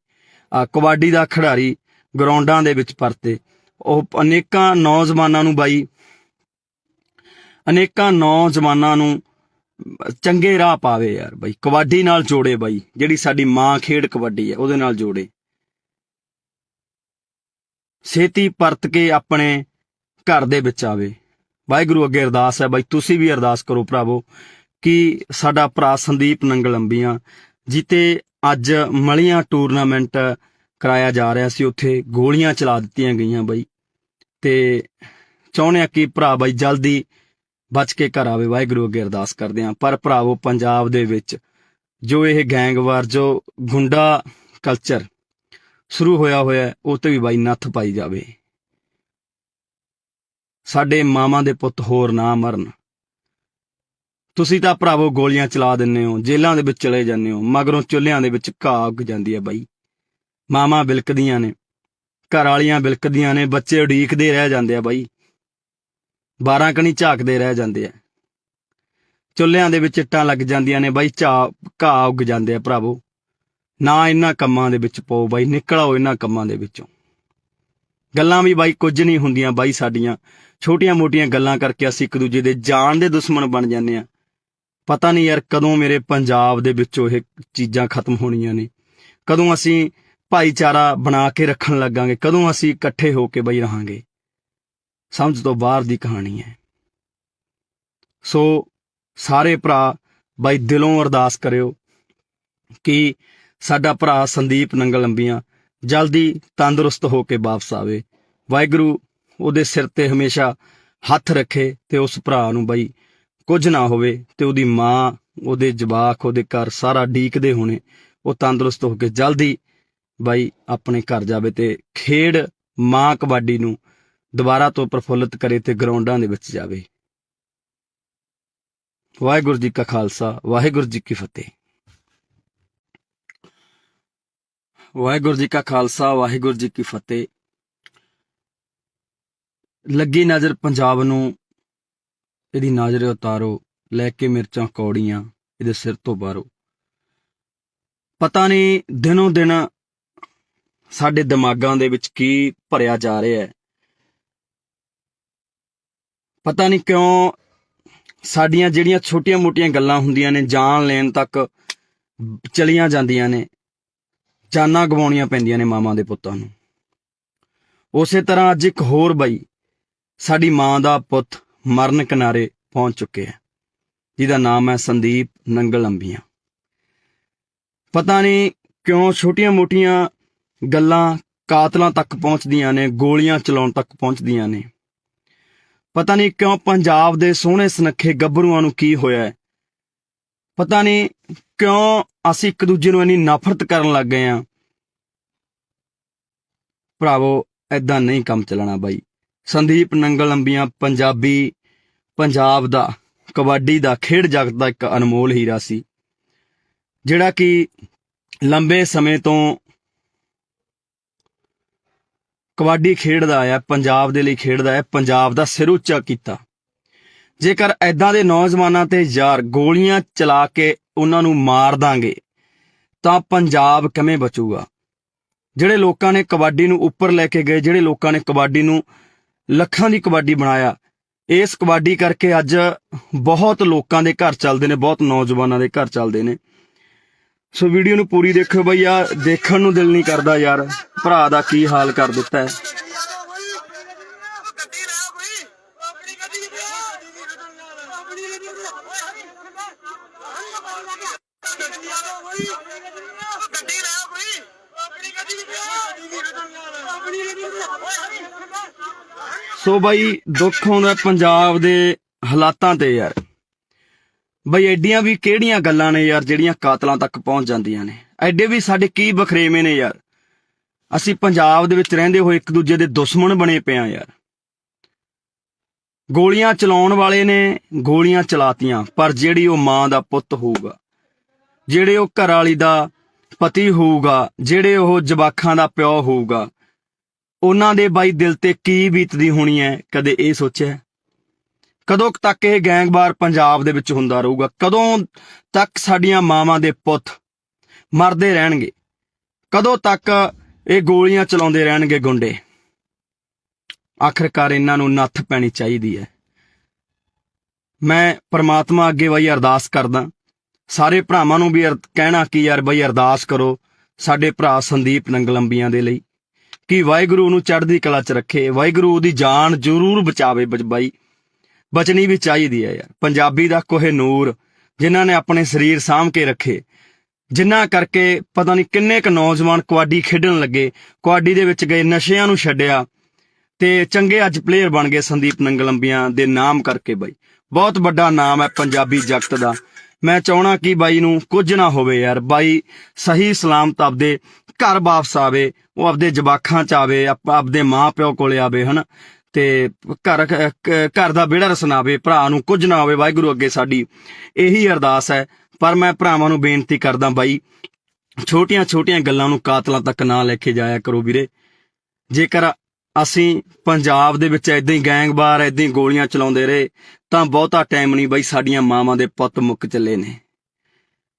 ਕਬੱਡੀ ਦਾ ਖਿਡਾਰੀ ਗਰਾਊਂਡਾਂ ਦੇ ਵਿੱਚ ਪਰਤੇ। ਉਹ ਅਨੇਕਾਂ ਨੌਜਵਾਨਾਂ ਨੂੰ ਬਾਈ, ਅਨੇਕਾਂ ਨੌਜਵਾਨਾਂ ਨੂੰ ਚੰਗੇ ਰਾਹ ਪਾਵੇ ਯਾਰ ਬਾਈ, ਕਬੱਡੀ ਨਾਲ ਜੋੜੇ ਬਾਈ, ਜਿਹੜੀ ਸਾਡੀ ਮਾਂ ਖੇਡ ਕਬੱਡੀ ਹੈ ਉਹਦੇ ਨਾਲ ਜੋੜੇ। ਛੇਤੀ ਪਰਤ ਕੇ ਆਪਣੇ ਘਰ ਦੇ ਵਿੱਚ ਆਵੇ। ਵਾਹਿਗੁਰੂ ਅੱਗੇ ਅਰਦਾਸ ਹੈ ਬਾਈ, ਤੁਸੀਂ ਵੀ ਅਰਦਾਸ ਕਰੋ ਭਰਾਵੋ ਕਿ ਸਾਡਾ ਭਰਾ ਸੰਦੀਪ ਨੰਗਲੰਬੀਆਂ ਜਿੱਤੇ ਅੱਜ ਮਲੀਆਂ ਟੂਰਨਾਮੈਂਟ ਕਰਾਇਆ ਜਾ ਰਿਹਾ ਸੀ, ਉੱਥੇ ਗੋਲੀਆਂ ਚਲਾ ਦਿੱਤੀਆਂ ਗਈਆਂ ਬਾਈ, ਤੇ ਚਾਹੁੰਦੇ ਆ ਕਿ ਭਰਾ ਬਾਈ ਜਲਦੀ ਬਚ ਕੇ ਘਰ ਆਵੇ। ਵਾਹਿਗੁਰੂ ਅੱਗੇ ਅਰਦਾਸ ਕਰਦੇ ਹਾਂ। ਪਰ ਭਰਾਵੋ ਪੰਜਾਬ ਦੇ ਵਿੱਚ ਜੋ ਇਹ ਗੈਂਗਵਾਰ ਜੋ ਗੁੰਡਾ ਕਲਚਰ ਸ਼ੁਰੂ ਹੋਇਆ ਹੈ ਉਹ ਤੇ ਵੀ ਬਾਈ ਨੱਥ ਪਾਈ ਜਾਵੇ। ਸਾਡੇ ਮਾਵਾਂ ਦੇ ਪੁੱਤ ਹੋਰ ਨਾ ਮਰਨ। ਤੁਸੀਂ ਤਾਂ ਭਰਾਵੋ ਗੋਲੀਆਂ ਚਲਾ ਦਿੰਦੇ ਹੋ, ਜੇਲ੍ਹਾਂ ਦੇ ਵਿੱਚ ਚਲੇ ਜਾਂਦੇ ਹੋ, ਮਗਰੋਂ ਚੁੱਲ੍ਹਿਆਂ ਦੇ ਵਿੱਚ ਘਾਹ ਉੱਗ ਜਾਂਦੀ ਹੈ ਬਾਈ। ਮਾਵਾਂ ਬਿਲਕਦੀਆਂ ਨੇ, ਘਰ ਵਾਲੀਆਂ ਬਿਲਕਦੀਆਂ ਨੇ, ਬੱਚੇ ਉਡੀਕਦੇ ਰਹਿ ਜਾਂਦੇ ਆ ਬਾਈ, 12 ਕਣੀ ਝਾਕਦੇ ਰਹਿ ਜਾਂਦੇ ਆ। ਚੁੱਲ੍ਹਿਆਂ ਦੇ ਵਿੱਚ ਇੱਟਾਂ ਲੱਗ ਜਾਂਦੀਆਂ ਨੇ ਬਾਈ, ਘਾਹ ਉੱਗ ਜਾਂਦੇ ਆ। ਭਰਾਵੋ ਨਾ ਇਹਨਾਂ ਕੰਮਾਂ ਦੇ ਵਿੱਚ ਪਾਓ ਬਾਈ, ਨਿਕਲ ਆਓ ਇਹਨਾਂ ਕੰਮਾਂ ਦੇ ਵਿੱਚੋਂ। ਗੱਲਾਂ ਵੀ ਬਾਈ ਕੁਝ ਨਹੀਂ ਹੁੰਦੀਆਂ ਬਾਈ, ਸਾਡੀਆਂ ਛੋਟੀਆਂ ਮੋਟੀਆਂ ਗੱਲਾਂ ਕਰਕੇ ਅਸੀਂ ਇੱਕ ਦੂਜੇ ਦੇ ਜਾਨ ਦੇ ਦੁਸ਼ਮਣ ਬਣ ਜਾਂਦੇ ਆ। ਪਤਾ ਨਹੀਂ ਯਾਰ ਕਦੋਂ ਮੇਰੇ ਪੰਜਾਬ ਦੇ ਵਿੱਚੋਂ ਇਹ ਚੀਜ਼ਾਂ ਖਤਮ ਹੋਣੀਆਂ ਨੇ, ਕਦੋਂ ਅਸੀਂ ਭਾਈਚਾਰਾ ਬਣਾ ਕੇ ਰੱਖਣ ਲੱਗਾਂਗੇ, ਕਦੋਂ ਅਸੀਂ ਇਕੱਠੇ ਹੋ ਕੇ ਬਈ ਰਹਾਂਗੇ। ਸਮਝ ਤੋਂ ਬਾਹਰ ਦੀ ਕਹਾਣੀ ਹੈ। ਸੋ ਸਾਰੇ ਭਰਾ ਬਾਈ ਦਿਲੋਂ ਅਰਦਾਸ ਕਰਿਓ ਕਿ ਸਾਡਾ ਭਰਾ ਸੰਦੀਪ ਨੰਗਲ ਲੰਬੀਆਂ ਜਲਦੀ ਤੰਦਰੁਸਤ ਹੋ ਕੇ ਵਾਪਸ ਆਵੇ। ਵਾਹਿਗੁਰੂ ਉਹਦੇ ਸਿਰ ਤੇ ਹਮੇਸ਼ਾ ਹੱਥ ਰੱਖੇ ਤੇ ਉਸ ਭਰਾ ਨੂੰ ਬਾਈ ਕੁਝ ਨਾ ਹੋਵੇ, ਤੇ ਉਹਦੀ ਮਾਂ, ਉਹਦੇ ਜਵਾਕ, ਉਹਦੇ ਘਰ ਸਾਰਾ ਡੀਕਦੇ ਹੋਣੇ, ਉਹ ਤੰਦਰੁਸਤ ਹੋ ਕੇ ਜਲਦੀ ਬਾਈ ਆਪਣੇ ਘਰ ਜਾਵੇ ਤੇ ਖੇਡ ਮਾਂ ਕਬੱਡੀ ਨੂੰ ਦੁਬਾਰਾ ਤੋਂ ਪ੍ਰਫੁੱਲਿਤ ਕਰੇ ਤੇ ਗਰਾਊਂਡਾਂ ਦੇ ਵਿੱਚ ਜਾਵੇ। ਵਾਹਿਗੁਰੂ ਜੀ ਕਾ ਖਾਲਸਾ, ਵਾਹਿਗੁਰੂ ਜੀ ਕੀ ਫਤਿਹ। ਵਾਹਿਗੁਰੂ ਜੀ ਕਾ ਖਾਲਸਾ, ਵਾਹਿਗੁਰੂ ਜੀ ਕੀ ਫਤਿਹ। ਲੱਗੀ ਨਜ਼ਰ ਪੰਜਾਬ ਨੂੰ, ਇਹਦੀ ਨਜ਼ਰ ਉਤਾਰੋ, ਲੈ ਕੇ ਮਿਰਚਾਂ ਕੌੜੀਆਂ ਇਹਦੇ ਸਿਰ ਤੋਂ ਬਾਹਰੋ। ਪਤਾ ਨਹੀਂ ਦਿਨੋਂ ਦਿਨ ਸਾਡੇ ਦਿਮਾਗਾਂ ਦੇ ਵਿੱਚ ਕੀ ਭਰਿਆ ਜਾ ਰਿਹਾ ਹੈ। ਪਤਾ ਨਹੀਂ ਕਿਉਂ ਸਾਡੀਆਂ ਜਿਹੜੀਆਂ ਛੋਟੀਆਂ ਮੋਟੀਆਂ ਗੱਲਾਂ ਹੁੰਦੀਆਂ ਨੇ, ਜਾਨ ਲੈਣ ਤੱਕ ਚਲੀਆਂ ਜਾਂਦੀਆਂ ਨੇ, ਜਾਨਾਂ ਗਵਾਉਣੀਆਂ ਪੈਂਦੀਆਂ ਨੇ ਮਾਵਾਂ ਦੇ ਪੁੱਤਾਂ ਨੂੰ। ਉਸੇ ਤਰ੍ਹਾਂ ਅੱਜ ਇੱਕ ਹੋਰ ਬਾਈ ਸਾਡੀ ਮਾਂ ਦਾ ਪੁੱਤ ਮਰਨ ਕਿਨਾਰੇ ਪਹੁੰਚ ਚੁੱਕੇ ਹੈ, ਜਿਹਦਾ ਨਾਮ ਹੈ ਸੰਦੀਪ ਨੰਗਲ ਲੰਬੀਆਂ। ਪਤਾ ਨਹੀਂ ਕਿਉਂ ਛੋਟੀਆਂ ਮੋਟੀਆਂ ਗੱਲਾਂ ਕਾਤਲਾਂ ਤੱਕ ਪਹੁੰਚਦੀਆਂ ਨੇ, ਗੋਲੀਆਂ ਚਲਾਉਣ ਤੱਕ ਪਹੁੰਚਦੀਆਂ ਨੇ। ਪਤਾ ਨਹੀਂ ਕਿਉਂ ਪੰਜਾਬ ਦੇ ਸੋਹਣੇ ਸੁਨੱਖੇ ਗੱਭਰੂਆਂ ਨੂੰ ਕੀ ਹੋਇਆ ਹੈ। ਪਤਾ ਨਹੀਂ ਕਿਉਂ ਅਸੀਂ ਇੱਕ ਦੂਜੇ ਨੂੰ ਇੰਨੀ ਨਫ਼ਰਤ ਕਰਨ ਲੱਗ ਗਏ ਹਾਂ। ਭਰਾਵੋ ਏਦਾਂ ਨਹੀਂ ਕੰਮ ਚੱਲਣਾ ਬਾਈ। ਸੰਦੀਪ ਨੰਗਲ ਲੰਬੀਆਂ ਪੰਜਾਬ ਦਾ ਕਬੱਡੀ ਦਾ ਖੇਡ ਜਗਤ ਦਾ ਇੱਕ ਅਨਮੋਲ ਹੀਰਾ ਸੀ, ਜਿਹੜਾ ਕਿ ਲੰਬੇ ਸਮੇਂ ਤੋਂ ਕਬੱਡੀ ਖੇਡਦਾ ਆਇਆ, ਪੰਜਾਬ ਦੇ ਲਈ ਖੇਡਦਾ ਹੈ, ਪੰਜਾਬ ਦਾ ਸਿਰ ਉੱਚਾ ਕੀਤਾ। ਜੇਕਰ ਐਦਾਂ ਦੇ ਨੌਜਵਾਨਾਂ ਤੇ ਯਾਰ ਗੋਲੀਆਂ ਚਲਾ ਕੇ ਉਹਨਾਂ ਨੂੰ ਮਾਰ ਦਾਂਗੇ ਤਾਂ ਪੰਜਾਬ ਕਿਵੇਂ ਬਚੂਗਾ। ਜਿਹੜੇ ਲੋਕਾਂ ਨੇ ਕਬੱਡੀ ਨੂੰ ਉੱਪਰ ਲੈ ਕੇ ਗਏ, ਜਿਹੜੇ ਲੋਕਾਂ ਨੇ ਕਬੱਡੀ ਨੂੰ ਲੱਖਾਂ ਦੀ ਕਬੱਡੀ ਬਣਾਇਆ, ਇਸ ਕਬੱਡੀ ਕਰਕੇ ਅੱਜ ਬਹੁਤ ਲੋਕਾਂ ਦੇ ਘਰ ਚੱਲਦੇ ਨੇ, ਬਹੁਤ ਨੌਜਵਾਨਾਂ ਦੇ ਘਰ ਚੱਲਦੇ ਨੇ। ਸੋ ਵੀਡੀਓ ਨੂੰ ਪੂਰੀ ਦੇਖਿਓ ਬਈ, ਆ ਦੇਖਣ ਨੂੰ ਦਿਲ ਨਹੀਂ ਕਰਦਾ ਯਾਰ, ਭਰਾ ਦਾ ਕੀ ਹਾਲ ਕਰ ਦਿੱਤਾ ਹੈ। ਸੋ ਬਾਈ ਦੁੱਖ ਆਉਂਦਾ ਪੰਜਾਬ ਦੇ ਹਾਲਾਤਾਂ ਤੇ ਯਾਰ। ਬਈ ਐਡੀਆਂ ਵੀ ਕਿਹੜੀਆਂ ਗੱਲਾਂ ਨੇ ਯਾਰ ਜਿਹੜੀਆਂ ਕਾਤਲਾਂ ਤੱਕ ਪਹੁੰਚ ਜਾਂਦੀਆਂ ਨੇ। ਐਡੇ ਵੀ ਸਾਡੇ ਕੀ ਬਖਰੇਵੇਂ ਨੇ ਯਾਰ। ਅਸੀਂ ਪੰਜਾਬ ਦੇ ਵਿੱਚ ਰਹਿੰਦੇ ਹੋਏ ਇੱਕ ਦੂਜੇ ਦੇ ਦੁਸ਼ਮਣ ਬਣੇ ਪਏ ਆ ਯਾਰ। ਗੋਲੀਆਂ ਚਲਾਉਣ ਵਾਲੇ ਨੇ ਗੋਲੀਆਂ ਚਲਾਤੀਆਂ, ਪਰ ਜਿਹੜੀ ਉਹ ਮਾਂ ਦਾ ਪੁੱਤ ਹੋਊਗਾ, ਜਿਹੜੇ ਉਹ ਘਰ ਵਾਲੀ ਦਾ ਪਤੀ ਹੋਊਗਾ, ਜਿਹੜੇ ਉਹ ਜਵਾਕਾਂ ਦਾ ਪਿਓ ਹੋਊਗਾ, ਉਹਨਾਂ ਦੇ ਬਾਈ ਦਿਲ ਤੇ ਕੀ ਬੀਤਦੀ ਹੋਣੀ ਹੈ, ਕਦੇ ਇਹ ਸੋਚਿਆ? ਕਦੋਂ ਤੱਕ ਇਹ ਗੈਂਗਵਾਰ ਪੰਜਾਬ ਦੇ ਵਿੱਚ ਹੁੰਦਾ ਰਹੂਗਾ? ਕਦੋਂ ਤੱਕ ਸਾਡੀਆਂ ਮਾਵਾਂ ਦੇ ਪੁੱਤ ਮਰਦੇ ਰਹਿਣਗੇ? ਕਦੋਂ ਤੱਕ ਇਹ ਗੋਲੀਆਂ ਚਲਾਉਂਦੇ ਰਹਿਣਗੇ ਗੁੰਡੇ? ਆਖਰਕਾਰ ਇਹਨਾਂ ਨੂੰ ਨੱਥ ਪੈਣੀ ਚਾਹੀਦੀ ਹੈ। ਮੈਂ ਪ੍ਰਮਾਤਮਾ ਅੱਗੇ ਬਈ ਅਰਦਾਸ ਕਰਦਾ, ਸਾਰੇ ਭਰਾਵਾਂ ਨੂੰ ਵੀ ਕਹਿਣਾ ਕਿ ਯਾਰ ਬਈ ਅਰਦਾਸ ਕਰੋ ਸਾਡੇ ਭਰਾ ਸੰਦੀਪ ਨੰਗਲ ਲੰਬੀਆਂ ਦੇ ਲਈ, ਕਿ ਵਾਹਿਗੁਰੂ ਨੂੰ ਚੜ੍ਹਦੀ ਕਲਾ 'ਚ ਰੱਖੇ, ਵਾਹਿਗੁਰੂ ਉਹਦੀ ਜਾਨ ਜ਼ਰੂਰ ਬਚਾਵੇ। ਬਾਈ ਬਚਣੀ ਵੀ ਚਾਹੀਦੀ ਹੈ ਯਾਰ। ਪੰਜਾਬੀ ਦਾ ਕੋਹਿਨੂਰ ਜਿਨ੍ਹਾਂ ਨੇ ਆਪਣੇ ਸਰੀਰ ਸਾਂਭ ਕੇ ਰੱਖੇ, ਜਿਨ੍ਹਾਂ ਕਰਕੇ ਪਤਾ ਨਹੀਂ ਕਿੰਨੇ ਕੁ ਨੌਜਵਾਨ ਕਬੱਡੀ ਖੇਡਣ ਲੱਗੇ, ਕਬੱਡੀ ਦੇ ਵਿੱਚ ਗਏ, ਨਸ਼ਿਆਂ ਨੂੰ ਛੱਡਿਆ ਤੇ ਚੰਗੇ ਅੱਜ ਪਲੇਅਰ ਬਣ ਗਏ ਸੰਦੀਪ ਨੰਗਲ ਲੰਬੀਆਂ ਦੇ ਨਾਮ ਕਰਕੇ। ਬਾਈ ਬਹੁਤ ਵੱਡਾ ਨਾਮ ਹੈ ਪੰਜਾਬੀ ਜਗਤ ਦਾ, ਮੈਂ ਚਾਹਣਾ ਕਿ ਬਾਈ ਨੂੰ ਕੁਝ ਨਾ ਹੋਵੇ ਯਾਰ। ਬਾਈ ਸਹੀ ਸਲਾਮਤ ਆਪਦੇ ਘਰ ਵਾਪਸ ਆਵੇ, ਉਹ ਆਪਦੇ ਜਵਾਕਾਂ ਚ ਆਵੇ, ਆਪਦੇ ਮਾਂ ਪਿਓ ਕੋਲੇ ਆਵੇ ਹਨ, ਤੇ ਘਰ ਦਾ ਵਿਹੜਾ ਰਸਨਾਵੇ, ਭਰਾ ਨੂੰ ਕੁਝ ਨਾ ਹੋਵੇ। ਵਾਹਿਗੁਰੂ ਅੱਗੇ ਸਾਡੀ ਇਹੀ ਅਰਦਾਸ ਹੈ। ਪਰ ਮੈਂ ਭਰਾਵਾਂ ਨੂੰ ਬੇਨਤੀ ਕਰਦਾ ਬਾਈ, ਛੋਟੀਆਂ ਛੋਟੀਆਂ ਗੱਲਾਂ ਨੂੰ ਕਾਤਲਾਂ ਤੱਕ ਨਾ ਲੈ ਕੇ ਜਾਇਆ ਕਰੋ ਵੀਰੇ। ਜੇਕਰ ਅਸੀਂ ਪੰਜਾਬ ਦੇ ਵਿੱਚ ਏਦਾਂ ਹੀ ਗੈਂਗਵਾਰ ਏਦਾਂ ਹੀ ਗੋਲੀਆਂ ਚਲਾਉਂਦੇ ਰਹੇ ਤਾਂ ਬਹੁਤਾ ਟਾਈਮ ਨਹੀਂ ਬਾਈ, ਸਾਡੀਆਂ ਮਾਵਾਂ ਦੇ ਪੁੱਤ ਮੁੱਕ ਚੱਲੇ ਨੇ।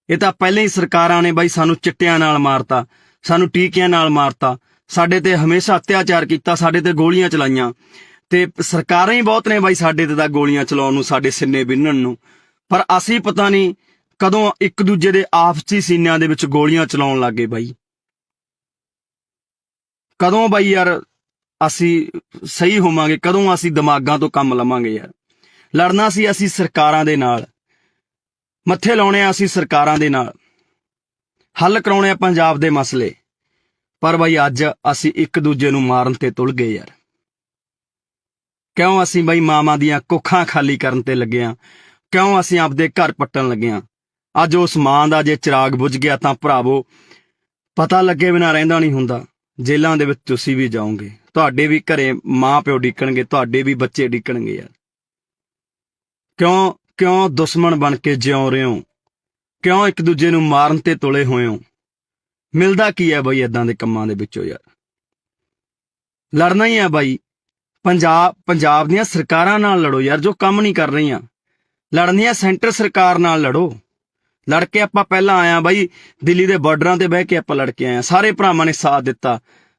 ਇਹ ਤਾਂ ਪਹਿਲਾਂ ਹੀ ਸਰਕਾਰਾਂ ਨੇ ਬਾਈ ਸਾਨੂੰ ਚਿੱਟਿਆਂ ਨਾਲ ਮਾਰਤਾ, ਸਾਨੂੰ ਟੀਕਿਆਂ ਨਾਲ ਮਾਰਤਾ, ਸਾਡੇ ਤੇ ਹਮੇਸ਼ਾ ਅਤਿਆਚਾਰ ਕੀਤਾ, ਸਾਡੇ ਤੇ ਗੋਲੀਆਂ ਚਲਾਈਆਂ, ਤੇ ਸਰਕਾਰਾਂ ਹੀ ਬਹੁਤ ਨੇ ਬਾਈ ਸਾਡੇ ਤੇ ਤਾਂ ਗੋਲੀਆਂ ਚਲਾਉਣ ਨੂੰ, ਸਾਡੇ ਸਿੰਨੇ ਬਿੰਨਣ ਨੂੰ। ਪਰ ਅਸੀਂ ਪਤਾ ਨਹੀਂ ਕਦੋਂ ਇੱਕ ਦੂਜੇ ਦੇ ਆਪਸੀ ਸੀਨਿਆਂ ਦੇ ਵਿੱਚ ਗੋਲੀਆਂ ਚਲਾਉਣ ਲੱਗੇ ਬਾਈ। ਕਦੋਂ ਬਾਈ ਯਾਰ ਅਸੀਂ ਸਹੀ ਹੋਵਾਂਗੇ, ਕਦੋਂ ਅਸੀਂ ਦਿਮਾਗਾਂ ਤੋਂ ਕੰਮ ਲਵਾਂਗੇ ਯਾਰ। ਲੜਨਾ ਸੀ ਅਸੀਂ ਸਰਕਾਰਾਂ ਦੇ ਨਾਲ, ਮੱਥੇ ਲਾਉਣੇ ਆ ਅਸੀਂ ਸਰਕਾਰਾਂ ਦੇ ਨਾਲ, ਹੱਲ ਕਰਾਉਣੇ ਆ ਪੰਜਾਬ ਦੇ ਮਸਲੇ। ਪਰ ਬਾਈ ਅੱਜ ਅਸੀਂ ਇੱਕ ਦੂਜੇ ਨੂੰ ਮਾਰਨ ਤੇ ਤੁਲ ਗਏ ਯਾਰ। ਕਿਉਂ ਅਸੀਂ ਬਾਈ ਮਾਵਾਂ ਦੀਆਂ ਕੁੱਖਾਂ ਖਾਲੀ ਕਰਨ ਤੇ ਲੱਗੇ ਆ? ਕਿਉਂ ਅਸੀਂ ਆਪਦੇ ਘਰ ਪੱਟਣ ਲੱਗੇ ਆ? ਅੱਜ ਉਸ ਮਾਂ ਦਾ ਜੇ ਚਿਰਾਗ ਬੁਝ ਗਿਆ ਤਾਂ ਭਰਾਵੋ ਪਤਾ ਲੱਗੇ ਬਿਨਾਂ ਰਹਿੰਦਾ ਨਹੀਂ ਹੁੰਦਾ। ਜੇਲ੍ਹਾਂ ਦੇ ਵਿੱਚ ਤੁਸੀਂ ਵੀ ਜਾਓਗੇ, ਤੁਹਾਡੇ ਵੀ ਘਰੇ ਮਾਂ ਪਿਓ ਡਿੱਕਣਗੇ, ਤੁਹਾਡੇ ਵੀ ਬੱਚੇ ਡਿੱਕਣਗੇ ਯਾਰ। ਕਿਉਂ ਦੁਸ਼ਮਣ ਬਣ ਕੇ ਜਿਉਂ ਰਹੇ ਹੋ? ਕਿਉਂ ਇੱਕ ਦੂਜੇ ਨੂੰ ਮਾਰਨ ਤੇ ਤੁਲੇ ਹੋਏ ਹੋ? ਮਿਲਦਾ ਕੀ ਹੈ ਬਾਈ ਏਦਾਂ ਦੇ ਕੰਮਾਂ ਦੇ ਵਿੱਚੋਂ ਯਾਰ? ਲੜਨਾ ਹੀ ਆ ਬਾਈ। ਪੰਜਾਬ ਦੀਆਂ ਸਰਕਾਰਾਂ ਨਾਲ ਲੜੋ ਯਾਰ, ਜੋ ਕੰਮ ਨਹੀਂ ਕਰ ਰਹੀਆਂ। ਲੜਨੀ ਆ ਸੈਂਟਰ ਸਰਕਾਰ ਨਾਲ ਲੜੋ। ਲੜ ਕੇ ਆਪਾਂ ਪਹਿਲਾਂ ਆਇਆ ਬਾਈ, ਦਿੱਲੀ ਦੇ ਬਾਰਡਰਾਂ ਤੇ ਬਹਿ ਕੇ ਆਪਾਂ ਲੜ ਕੇ ਆਏ ਆ, ਸਾਰੇ ਭਰਾਵਾਂ ਨੇ ਸਾਥ ਦਿੱਤਾ।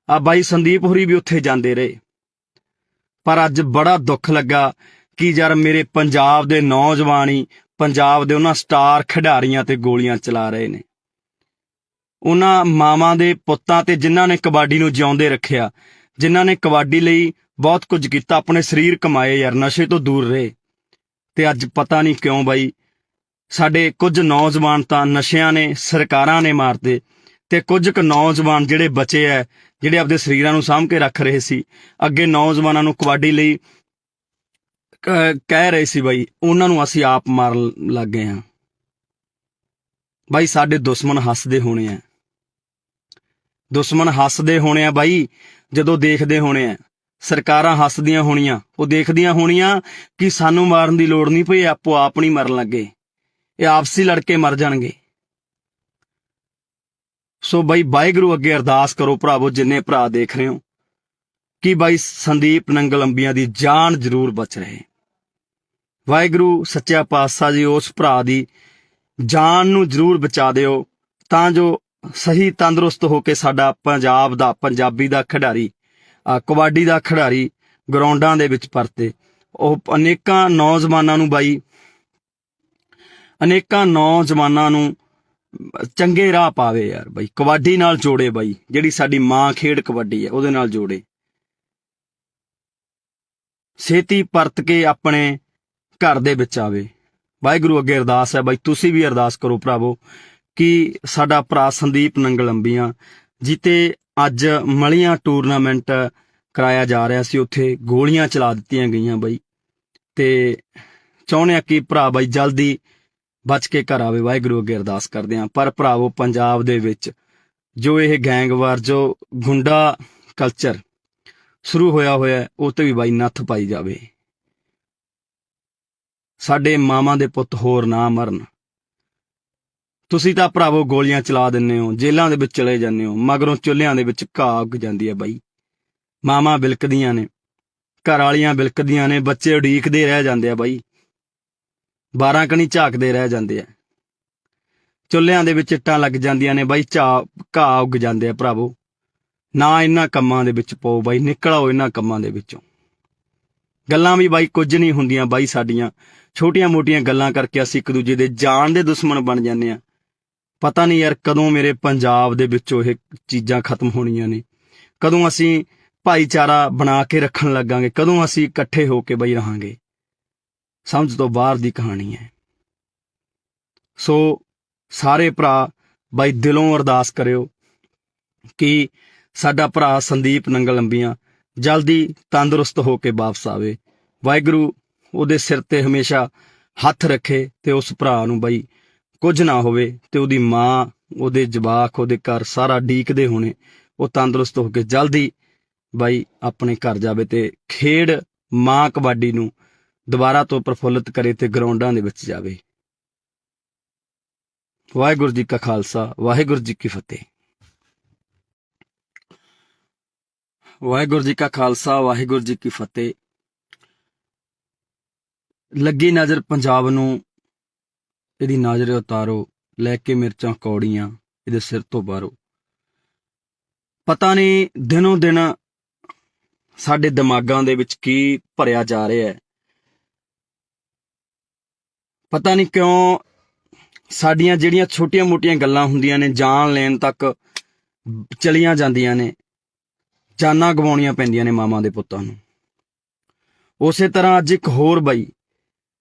ਆ ਬਾਈ ਸੰਦੀਪ ਹੋਰੀ ਵੀ ਉੱਥੇ ਜਾਂਦੇ ਰਹੇ। ਪਰ ਅੱਜ ਬੜਾ ਦੁੱਖ ਲੱਗਾ ਕਿ ਯਾਰ ਮੇਰੇ ਪੰਜਾਬ ਦੇ ਨੌਜਵਾਨ ਹੀ ਪੰਜਾਬ ਦੇ ਉਹਨਾਂ ਸਟਾਰ ਖਿਡਾਰੀਆਂ ਤੇ ਗੋਲੀਆਂ ਚਲਾ ਰਹੇ ਨੇ। ਉਹਨਾਂ ਮਾਵਾਂ ਦੇ ਪੁੱਤਾਂ ਤੇ ਜਿਨ੍ਹਾਂ ਨੇ ਕਬੱਡੀ ਨੂੰ ਜਿਉਂਦੇ ਰੱਖਿਆ, ਜਿਨ੍ਹਾਂ ਨੇ ਕਬੱਡੀ ਲਈ ਬਹੁਤ ਕੁਝ ਕੀਤਾ, ਆਪਣੇ ਸਰੀਰ ਕਮਾਏ ਯਾਰ, ਨਸ਼ੇ ਤੋਂ ਦੂਰ ਰਹੇ। ਤੇ ਅੱਜ ਪਤਾ ਨਹੀਂ ਕਿਉਂ ਬਾਈ ਸਾਡੇ ਕੁਝ ਨੌਜਵਾਨ ਤਾਂ ਨਸ਼ਿਆਂ ਨੇ, ਸਰਕਾਰਾਂ ਨੇ ਮਾਰਦੇ, ਤੇ ਕੁਝ ਕੁ ਨੌਜਵਾਨ ਜਿਹੜੇ ਬਚੇ ਐ, ਜਿਹੜੇ ਆਪਦੇ ਸਰੀਰਾਂ ਨੂੰ ਸਾਂਭ ਕੇ ਰੱਖ ਰਹੇ ਸੀ, ਅੱਗੇ ਨੌਜਵਾਨਾਂ ਨੂੰ ਕਬੱਡੀ ਲਈ ਕਹਿ ਰਹੇ ਸੀ ਬਾਈ, ਉਹਨਾਂ ਨੂੰ ਅਸੀਂ ਆਪ ਮਾਰਨ ਲੱਗ ਗਏ ਹਾਂ। ਬਾਈ ਸਾਡੇ ਦੁਸ਼ਮਣ ਹੱਸਦੇ ਹੋਣੇ ਆ, ਦੁਸ਼ਮਣ ਹੱਸਦੇ ਹੋਣੇ ਆ ਬਾਈ, ਜਦੋਂ ਦੇਖਦੇ ਹੋਣੇ ਆ। ਸਰਕਾਰਾਂ ਹੱਸਦੀਆਂ ਹੋਣੀਆਂ, ਉਹ ਦੇਖਦੀਆਂ ਹੋਣੀਆਂ ਕਿ ਸਾਨੂੰ ਮਾਰਨ ਦੀ ਲੋੜ ਨਹੀਂ ਪਈ, ਆਪੋ ਆਪ ਨਹੀਂ ਮਰਨ ਲੱਗੇ, ਇਹ ਆਪਸੀ ਲੜ ਕੇ ਮਰ ਜਾਣਗੇ। ਸੋ ਬਾਈ ਵਾਹਿਗੁਰੂ ਅੱਗੇ ਅਰਦਾਸ ਕਰੋ ਭਰਾਵੋ, ਜਿੰਨੇ ਭਰਾ ਦੇਖ ਰਹੇ ਹੋ, ਕਿ ਬਾਈ ਸੰਦੀਪ ਨੰਗਲ ਅੰਬੀਆਂ ਦੀ ਜਾਨ ਜ਼ਰੂਰ ਬਚ ਰਹੇ। ਵਾਹਿਗੁਰੂ ਸੱਚਾ ਪਾਤਸ਼ਾਹ ਜੀ ਉਸ ਭਰਾ ਦੀ ਜਾਨ ਨੂੰ ਜ਼ਰੂਰ ਬਚਾ ਦਿਓ, ਤਾਂ ਜੋ ਸਹੀ ਤੰਦਰੁਸਤ ਹੋ ਕੇ ਸਾਡਾ ਪੰਜਾਬ ਦਾ, ਪੰਜਾਬੀ ਦਾ ਖਿਡਾਰੀ, ਕਬੱਡੀ ਦਾ ਖਿਡਾਰੀ ਗਰਾਊਂਡਾਂ ਦੇ ਵਿੱਚ ਪਰਤੇ। ਉਹ ਅਨੇਕਾਂ ਨੌਜਵਾਨਾਂ ਨੂੰ ਬਾਈ, ਅਨੇਕਾਂ ਨੌਜਵਾਨਾਂ ਨੂੰ ਚੰਗੇ ਰਾਹ ਪਾਵੇ ਯਾਰ ਬਾਈ, ਕਬੱਡੀ ਨਾਲ ਜੋੜੇ ਬਾਈ, ਜਿਹੜੀ ਸਾਡੀ ਮਾਂ ਖੇਡ ਕਬੱਡੀ ਹੈ ਉਹਦੇ ਨਾਲ ਜੋੜੇ। ਛੇਤੀ ਪਰਤ ਕੇ ਆਪਣੇ ਘਰ ਦੇ ਵਿੱਚ ਆਵੇ। ਵਾਹਿਗੁਰੂ ਅੱਗੇ ਅਰਦਾਸ ਹੈ ਬਾਈ, ਤੁਸੀਂ ਵੀ ਅਰਦਾਸ ਕਰੋ ਭਰਾਵੋ ਕਿ ਸਾਡਾ ਭਰਾ ਸੰਦੀਪ ਨੰਗਲ ਅੰਬੀਆਂ ਜਿੱਤੇ ਅੱਜ ਮਲੀਆਂ ਟੂਰਨਾਮੈਂਟ ਕਰਾਇਆ ਜਾ ਰਿਹਾ ਸੀ, ਉੱਥੇ ਗੋਲੀਆਂ ਚਲਾ ਦਿੱਤੀਆਂ ਗਈਆਂ ਬਾਈ, ਤੇ ਚਾਹੁੰਦੇ ਆ ਕਿ ਭਰਾ ਬਾਈ ਜਲਦੀ ਬਚ ਕੇ ਘਰ ਆਵੇ। ਵਾਹਿਗੁਰੂ ਅੱਗੇ ਅਰਦਾਸ ਕਰਦੇ ਹਾਂ। ਪਰ ਭਰਾਵੋ ਪੰਜਾਬ ਦੇ ਵਿੱਚ ਜੋ ਇਹ ਗੈਂਗਵਾਰ, ਜੋ ਗੁੰਡਾ ਕਲਚਰ ਸ਼ੁਰੂ ਹੋਇਆ ਉਹ ਤੇ ਵੀ ਬਾਈ ਨੱਥ ਪਾਈ ਜਾਵੇ। ਸਾਡੇ ਮਾਵਾਂ ਦੇ ਪੁੱਤ ਹੋਰ ਨਾ ਮਰਨ। ਤੁਸੀਂ ਤਾਂ ਭਰਾਵੋ ਗੋਲੀਆਂ ਚਲਾ ਦਿੰਦੇ ਹੋ, ਜੇਲ੍ਹਾਂ ਦੇ ਵਿੱਚ ਚਲੇ ਜਾਂਦੇ ਹੋ, ਮਗਰੋਂ ਚੁੱਲ੍ਹਿਆਂ ਦੇ ਵਿੱਚ ਘਾਹ ਉੱਗ ਜਾਂਦੀ ਹੈ ਬਾਈ। ਮਾਵਾਂ ਬਿਲਕਦੀਆਂ ਨੇ, ਘਰ ਵਾਲੀਆਂ ਬਿਲਕਦੀਆਂ ਨੇ, ਬੱਚੇ ਉਡੀਕਦੇ ਰਹਿ ਜਾਂਦੇ ਆ ਬਾਈ, 12 ਕਣੀ ਝਾਕਦੇ ਰਹਿ ਜਾਂਦੇ ਆ, ਚੁੱਲ੍ਹਿਆਂ ਦੇ ਵਿੱਚ ਇੱਟਾਂ ਲੱਗ ਜਾਂਦੀਆਂ ਨੇ ਬਾਈ, ਘਾਹ ਉੱਗ ਜਾਂਦੇ ਆ। ਭਰਾਵੋ ਨਾ ਇਹਨਾਂ ਕੰਮਾਂ ਦੇ ਵਿੱਚ ਪਾਓ ਬਾਈ, ਨਿਕਲ ਆਓ ਇਹਨਾਂ ਕੰਮਾਂ ਦੇ ਵਿੱਚੋਂ। ਗੱਲਾਂ ਵੀ ਬਾਈ ਕੁਝ ਨਹੀਂ ਹੁੰਦੀਆਂ ਬਾਈ, ਸਾਡੀਆਂ ਛੋਟੀਆਂ ਮੋਟੀਆਂ ਗੱਲਾਂ ਕਰਕੇ ਅਸੀਂ ਇੱਕ ਦੂਜੇ ਦੇ ਜਾਨ ਦੇ ਦੁਸ਼ਮਣ ਬਣ ਜਾਂਦੇ ਆ। ਪਤਾ ਨਹੀਂ ਯਾਰ ਕਦੋਂ ਮੇਰੇ ਪੰਜਾਬ ਦੇ ਵਿੱਚੋਂ ਇਹ ਚੀਜ਼ਾਂ ਖਤਮ ਹੋਣੀਆਂ ਨੇ, ਕਦੋਂ ਅਸੀਂ ਭਾਈਚਾਰਾ ਬਣਾ ਕੇ ਰੱਖਣ ਲੱਗਾਂਗੇ, ਕਦੋਂ ਅਸੀਂ ਇਕੱਠੇ ਹੋ ਕੇ ਬਾਈ ਰਹਾਂਗੇ। ਸਮਝ ਤੋਂ ਬਾਹਰ ਦੀ ਕਹਾਣੀ ਹੈ। ਸੋ ਸਾਰੇ ਭਰਾ ਬਾਈ ਦਿਲੋਂ ਅਰਦਾਸ ਕਰਿਓ ਕਿ ਸਾਡਾ ਭਰਾ ਸੰਦੀਪ ਨੰਗਲ ਅੰਬੀਆਂ ਜਲਦੀ ਤੰਦਰੁਸਤ ਹੋ ਕੇ ਵਾਪਸ ਆਵੇ। ਵਾਹਿਗੁਰੂ ਉਹਦੇ ਸਿਰ ਤੇ ਹਮੇਸ਼ਾ ਹੱਥ ਰੱਖੇ ਤੇ ਉਸ ਭਰਾ ਨੂੰ ਬਾਈ ਕੁਝ ਨਾ ਹੋਵੇ ਤੇ ਉਹਦੀ ਮਾਂ, ਉਹਦੇ ਜਵਾਕ, ਉਹਦੇ ਘਰ ਸਾਰਾ ਡੀਕਦੇ ਹੋਣੇ, ਉਹ ਤੰਦਰੁਸਤ ਹੋ ਕੇ ਜਲਦੀ ਬਾਈ ਆਪਣੇ ਘਰ ਜਾਵੇ ਤੇ ਖੇਡ ਮਾਂ ਕਬੱਡੀ ਨੂੰ ਦੁਬਾਰਾ ਤੋਂ ਪ੍ਰਫੁੱਲਿਤ ਕਰੇ ਤੇ ਗਰਾਊਂਡਾਂ ਦੇ ਵਿੱਚ ਜਾਵੇ। ਵਾਹਿਗੁਰੂ ਜੀ ਕਾ ਖਾਲਸਾ, ਵਾਹਿਗੁਰੂ ਜੀ ਕੀ ਫਤਿਹ। ਵਾਹਿਗੁਰੂ ਜੀ ਕਾ ਖਾਲਸਾ, ਵਾਹਿਗੁਰੂ ਜੀ ਕੀ ਫਤਿਹ। ਲੱਗੀ ਨਜ਼ਰ ਪੰਜਾਬ ਨੂੰ, ਇਹਦੀ ਨਜ਼ਰ ਉਤਾਰੋ, ਲੈ ਕੇ ਮਿਰਚਾਂ ਕੌੜੀਆਂ ਇਹਦੇ ਸਿਰ ਤੋਂ ਬਾਹਰੋ। ਪਤਾ ਨਹੀਂ ਦਿਨੋਂ ਦਿਨ ਸਾਡੇ ਦਿਮਾਗਾਂ ਦੇ ਵਿੱਚ ਕੀ ਭਰਿਆ ਜਾ ਰਿਹਾ ਹੈ। ਪਤਾ ਨਹੀਂ ਕਿਉਂ ਸਾਡੀਆਂ ਜਿਹੜੀਆਂ ਛੋਟੀਆਂ-ਮੋਟੀਆਂ ਗੱਲਾਂ ਹੁੰਦੀਆਂ ਨੇ, ਜਾਨ ਲੈਣ ਤੱਕ ਚਲੀਆਂ ਜਾਂਦੀਆਂ ਨੇ, ਜਾਨਾਂ ਗਵਾਉਣੀਆਂ ਪੈਂਦੀਆਂ ਨੇ ਮਾਵਾਂ ਦੇ ਪੁੱਤਾਂ ਨੂੰ। ਉਸੇ ਤਰ੍ਹਾਂ ਅੱਜ ਇੱਕ ਹੋਰ ਬਾਈ,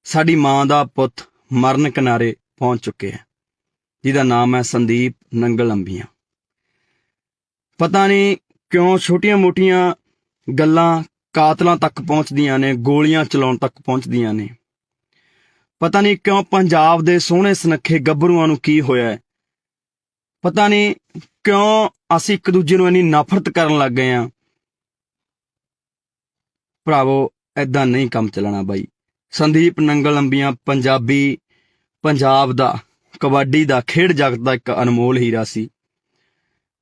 ਸਾਡੀ ਮਾਂ ਦਾ ਪੁੱਤ ਮਰਨ ਕਿਨਾਰੇ ਪਹੁੰਚ ਚੁੱਕਿਆ, ਜਿਹਦਾ ਨਾਮ ਹੈ ਸੰਦੀਪ ਨੰਗਲ ਅੰਬੀਆਂ। ਪਤਾ ਨਹੀਂ ਕਿਉਂ ਛੋਟੀਆਂ-ਮੋਟੀਆਂ ਗੱਲਾਂ ਕਾਤਲਾਂ ਤੱਕ ਪਹੁੰਚਦੀਆਂ ਨੇ, ਗੋਲੀਆਂ ਚਲਾਉਣ ਤੱਕ ਪਹੁੰਚਦੀਆਂ ਨੇ। ਪਤਾ ਨਹੀਂ ਕਿਉਂ ਪੰਜਾਬ ਦੇ ਸੋਹਣੇ ਸੁਨੱਖੇ ਗੱਭਰੂਆਂ ਨੂੰ ਕੀ ਹੋਇਆ ਹੈ। ਪਤਾ ਨਹੀਂ ਕਿਉਂ ਅਸੀਂ ਇੱਕ ਦੂਜੇ ਨੂੰ ਇੰਨੀ ਨਫ਼ਰਤ ਕਰਨ ਲੱਗ ਗਏ ਹਾਂ। ਭਰਾਵੋ, ਏਦਾਂ ਨਹੀਂ ਕੰਮ ਚੱਲਣਾ ਬਾਈ। ਸੰਦੀਪ ਨੰਗਲ ਅੰਬੀਆਂ ਪੰਜਾਬ ਦਾ ਕਬੱਡੀ ਦਾ ਖੇਡ ਜਗਤ ਦਾ ਇੱਕ ਅਨਮੋਲ ਹੀਰਾ ਸੀ,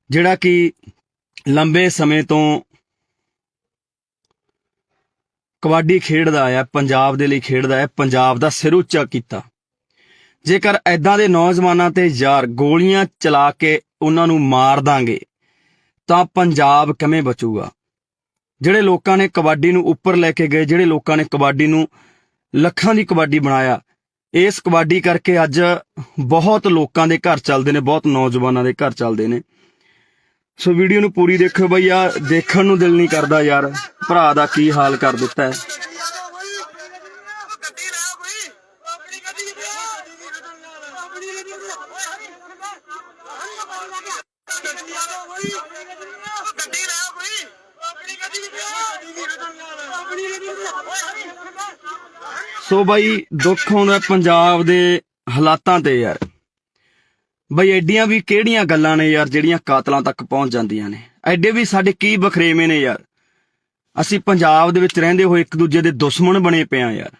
ਜਿਹੜਾ ਕਿ ਲੰਬੇ ਸਮੇਂ ਤੋਂ ਕਬੱਡੀ ਖੇਡਦਾ ਆਇਆ, ਪੰਜਾਬ ਦੇ ਲਈ ਖੇਡਦਾ ਹੈ, ਪੰਜਾਬ ਦਾ ਸਿਰ ਉੱਚਾ ਕੀਤਾ। ਜੇਕਰ ਐਦਾਂ ਦੇ ਨੌਜਵਾਨਾਂ ਤੇ ਯਾਰ ਗੋਲੀਆਂ ਚਲਾ ਕੇ ਉਹਨਾਂ ਨੂੰ ਮਾਰ ਦਾਂਗੇ ਤਾਂ ਪੰਜਾਬ ਕਿਵੇਂ ਬਚੂਗਾ? ਜਿਹੜੇ ਲੋਕਾਂ ਨੇ ਕਬੱਡੀ ਨੂੰ ਉੱਪਰ ਲੈ ਕੇ ਗਏ, ਜਿਹੜੇ ਲੋਕਾਂ ਨੇ ਕਬੱਡੀ ਨੂੰ ਲੱਖਾਂ ਦੀ ਕਬੱਡੀ ਬਣਾਇਆ, ਇਸ ਕਬੱਡੀ ਕਰਕੇ ਅੱਜ ਬਹੁਤ ਲੋਕਾਂ ਦੇ ਘਰ ਚੱਲਦੇ ਨੇ, ਬਹੁਤ ਨੌਜਵਾਨਾਂ ਦੇ ਘਰ ਚੱਲਦੇ ਨੇ। ਸੋ ਵੀਡੀਓ ਨੂੰ ਪੂਰੀ ਦੇਖੋ ਬਈ, ਆ ਦੇਖਣ ਨੂੰ ਦਿਲ ਨਹੀਂ ਕਰਦਾ ਯਾਰ, ਭਰਾ ਦਾ ਕੀ ਹਾਲ ਕਰ ਦਿੱਤਾ ਹੈ। ਸੋ ਬਾਈ ਦੁੱਖ ਆਉਂਦਾ ਪੰਜਾਬ ਦੇ ਹਾਲਾਤਾਂ ਤੇ ਯਾਰ। ਬਈ ਐਡੀਆਂ ਵੀ ਕਿਹੜੀਆਂ ਗੱਲਾਂ ਨੇ ਯਾਰ ਜਿਹੜੀਆਂ ਕਾਤਲਾਂ ਤੱਕ ਪਹੁੰਚ ਜਾਂਦੀਆਂ ਨੇ? ਐਡੇ ਵੀ ਸਾਡੇ ਕੀ ਬਖਰੇਵੇਂ ਨੇ ਯਾਰ? ਅਸੀਂ ਪੰਜਾਬ ਦੇ ਵਿੱਚ ਰਹਿੰਦੇ ਹੋਏ ਇੱਕ ਦੂਜੇ ਦੇ ਦੁਸ਼ਮਣ ਬਣੇ ਪਏ ਆ ਯਾਰ।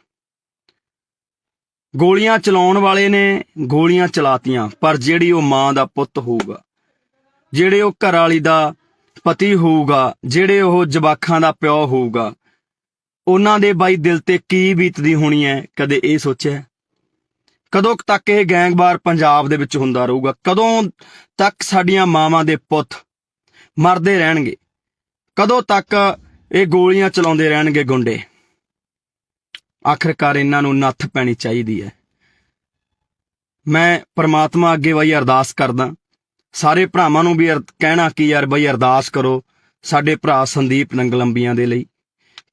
ਗੋਲੀਆਂ ਚਲਾਉਣ ਵਾਲੇ ਨੇ ਗੋਲੀਆਂ ਚਲਾਤੀਆਂ, ਪਰ ਜਿਹੜੀ ਉਹ ਮਾਂ ਦਾ ਪੁੱਤ ਹੋਊਗਾ, ਜਿਹੜੇ ਉਹ ਘਰ ਵਾਲੀ ਦਾ ਪਤੀ ਹੋਊਗਾ, ਜਿਹੜੇ ਉਹ ਜਵਾਕਾਂ ਦਾ ਪਿਓ ਹੋਊਗਾ, ਉਹਨਾਂ ਦੇ ਬਾਈ ਦਿਲ ਤੇ ਕੀ ਬੀਤਦੀ ਹੋਣੀ ਹੈ? ਕਦੇ ਇਹ ਸੋਚਿਆ? ਕਦੋਂ ਤੱਕ ਇਹ ਗੈਂਗਵਾਰ ਪੰਜਾਬ ਦੇ ਵਿੱਚ ਹੁੰਦਾ ਰਹੂਗਾ? ਕਦੋਂ ਤੱਕ ਸਾਡੀਆਂ ਮਾਵਾਂ ਦੇ ਪੁੱਤ ਮਰਦੇ ਰਹਿਣਗੇ? ਕਦੋਂ ਤੱਕ ਇਹ ਗੋਲੀਆਂ ਚਲਾਉਂਦੇ ਰਹਿਣਗੇ ਗੁੰਡੇ? ਆਖਿਰਕਾਰ ਇਹਨਾਂ ਨੂੰ ਨੱਥ ਪੈਣੀ ਚਾਹੀਦੀ ਹੈ। ਮੈਂ ਪ੍ਰਮਾਤਮਾ ਅੱਗੇ ਬਾਈ ਅਰਦਾਸ ਕਰਦਾ, ਸਾਰੇ ਭਰਾਵਾਂ ਨੂੰ ਵੀ ਕਹਿਣਾ ਕਿ ਯਾਰ ਬਾਈ ਅਰਦਾਸ ਕਰੋ ਸਾਡੇ ਭਰਾ ਸੰਦੀਪ ਨੰਗਲ ਅੰਬੀਆਂ ਦੇ ਲਈ,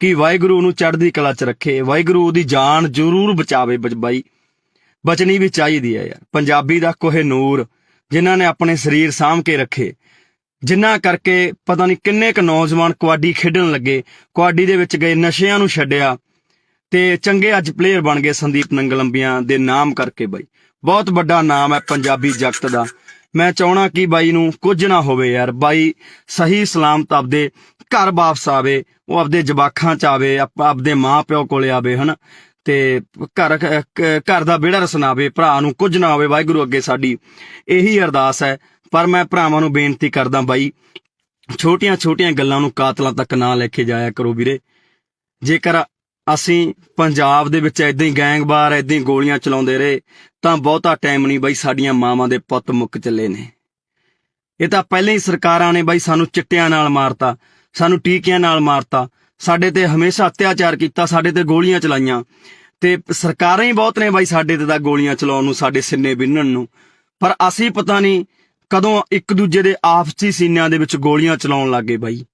ਕਿ ਵਾਹਿਗੁਰੂ ਉਹਨੂੰ ਚੜ੍ਹਦੀ ਕਲਾ 'ਚ ਰੱਖੇ, ਵਾਹਿਗੁਰੂ ਉਹਦੀ ਜਾਨ ਜ਼ਰੂਰ ਬਚਾਵੇ ਬਾਈ। ਬਚਣੀ ਵੀ ਚਾਹੀਦੀ ਹੈ ਯਾਰ। ਪੰਜਾਬੀ ਦਾ ਕੋਹਿਨੂਰ ਜਿਨ੍ਹਾਂ ਨੇ ਆਪਣੇ ਸਰੀਰ ਸਾਂਭ ਕੇ ਰੱਖੇ, ਜਿਨ੍ਹਾਂ ਕਰਕੇ ਪਤਾ ਨਹੀਂ ਕਿੰਨੇ ਕੁ ਨੌਜਵਾਨ ਕਬੱਡੀ ਖੇਡਣ ਲੱਗੇ, ਕਬੱਡੀ ਦੇ ਵਿੱਚ ਗਏ, ਨਸ਼ਿਆਂ ਨੂੰ ਛੱਡਿਆ ਤੇ ਚੰਗੇ ਅੱਜ ਪਲੇਅਰ ਬਣ ਗਏ ਸੰਦੀਪ ਨੰਗਲ ਅੰਬੀਆਂ ਦੇ ਨਾਮ ਕਰਕੇ। ਬਾਈ ਬਹੁਤ ਵੱਡਾ ਨਾਮ ਹੈ ਪੰਜਾਬੀ ਜਗਤ ਦਾ। ਮੈਂ ਚਾਹਣਾ ਕਿ ਬਾਈ ਨੂੰ ਕੁਝ ਨਾ ਹੋਵੇ ਯਾਰ। ਬਾਈ ਸਹੀ ਸਲਾਮਤ ਆਪਦੇ ਘਰ ਵਾਪਸ ਆਵੇ, ਉਹ ਆਪਦੇ ਜਵਾਕਾਂ 'ਚ ਆਵੇ, ਆਪਦੇ ਮਾਂ ਪਿਓ ਕੋਲੇ ਆਵੇ, ਹਨਾ, ਤੇ ਘਰ ਦਾ ਵਿਹੜਾ ਰਸਨਾਵੇ, ਭਰਾ ਨੂੰ ਕੁਝ ਨਾ ਹੋਵੇ। ਵਾਹਿਗੁਰੂ ਅੱਗੇ ਸਾਡੀ ਇਹੀ ਅਰਦਾਸ ਹੈ। ਪਰ ਮੈਂ ਭਰਾਵਾਂ ਨੂੰ ਬੇਨਤੀ ਕਰਦਾ ਬਾਈ, ਛੋਟੀਆਂ ਗੱਲਾਂ ਨੂੰ ਕਾਤਲਾਂ ਤੱਕ ਨਾ ਲੈ ਕੇ ਜਾਇਆ ਕਰੋ ਵੀਰੇ। ਜੇਕਰ ਅਸੀਂ ਪੰਜਾਬ ਦੇ ਵਿੱਚ ਏਦਾਂ ਹੀ ਗੈਂਗਵਾਰ, ਏਦਾਂ ਹੀ ਗੋਲੀਆਂ ਚਲਾਉਂਦੇ ਰਹੇ ਤਾਂ ਬਹੁਤਾ ਟਾਈਮ ਨਹੀਂ ਬਾਈ, ਸਾਡੀਆਂ ਮਾਵਾਂ ਦੇ ਪੁੱਤ ਮੁੱਕ ਚੱਲੇ ਨੇ। ਇਹ ਤਾਂ ਪਹਿਲਾਂ ਹੀ ਸਰਕਾਰਾਂ ਨੇ ਬਾਈ ਸਾਨੂੰ ਚਿੱਟਿਆਂ ਨਾਲ ਮਾਰਤਾ, ਸਾਨੂੰ ਟੀਕਿਆਂ ਨਾਲ ਮਾਰਤਾ, ਸਾਡੇ ਤੇ ਹਮੇਸ਼ਾ ਅਤਿਆਚਾਰ ਕੀਤਾ, ਸਾਡੇ ਤੇ ਗੋਲੀਆਂ ਚਲਾਈਆਂ, ਤੇ ਸਰਕਾਰਾਂ ਹੀ ਬਹੁਤ ਨੇ ਬਾਈ ਸਾਡੇ ਤੇ ਤਾਂ ਗੋਲੀਆਂ ਚਲਾਉਣ ਨੂੰ, ਸਾਡੇ ਸਿੰਨੇ ਬਿੰਨਣ ਨੂੰ। ਪਰ ਅਸੀਂ ਪਤਾ ਨਹੀਂ ਕਦੋਂ ਇੱਕ ਦੂਜੇ ਦੇ ਆਪਸੀ ਸੀਨਿਆਂ ਦੇ ਵਿੱਚ ਗੋਲੀਆਂ ਚਲਾਉਣ ਲੱਗੇ ਬਾਈ।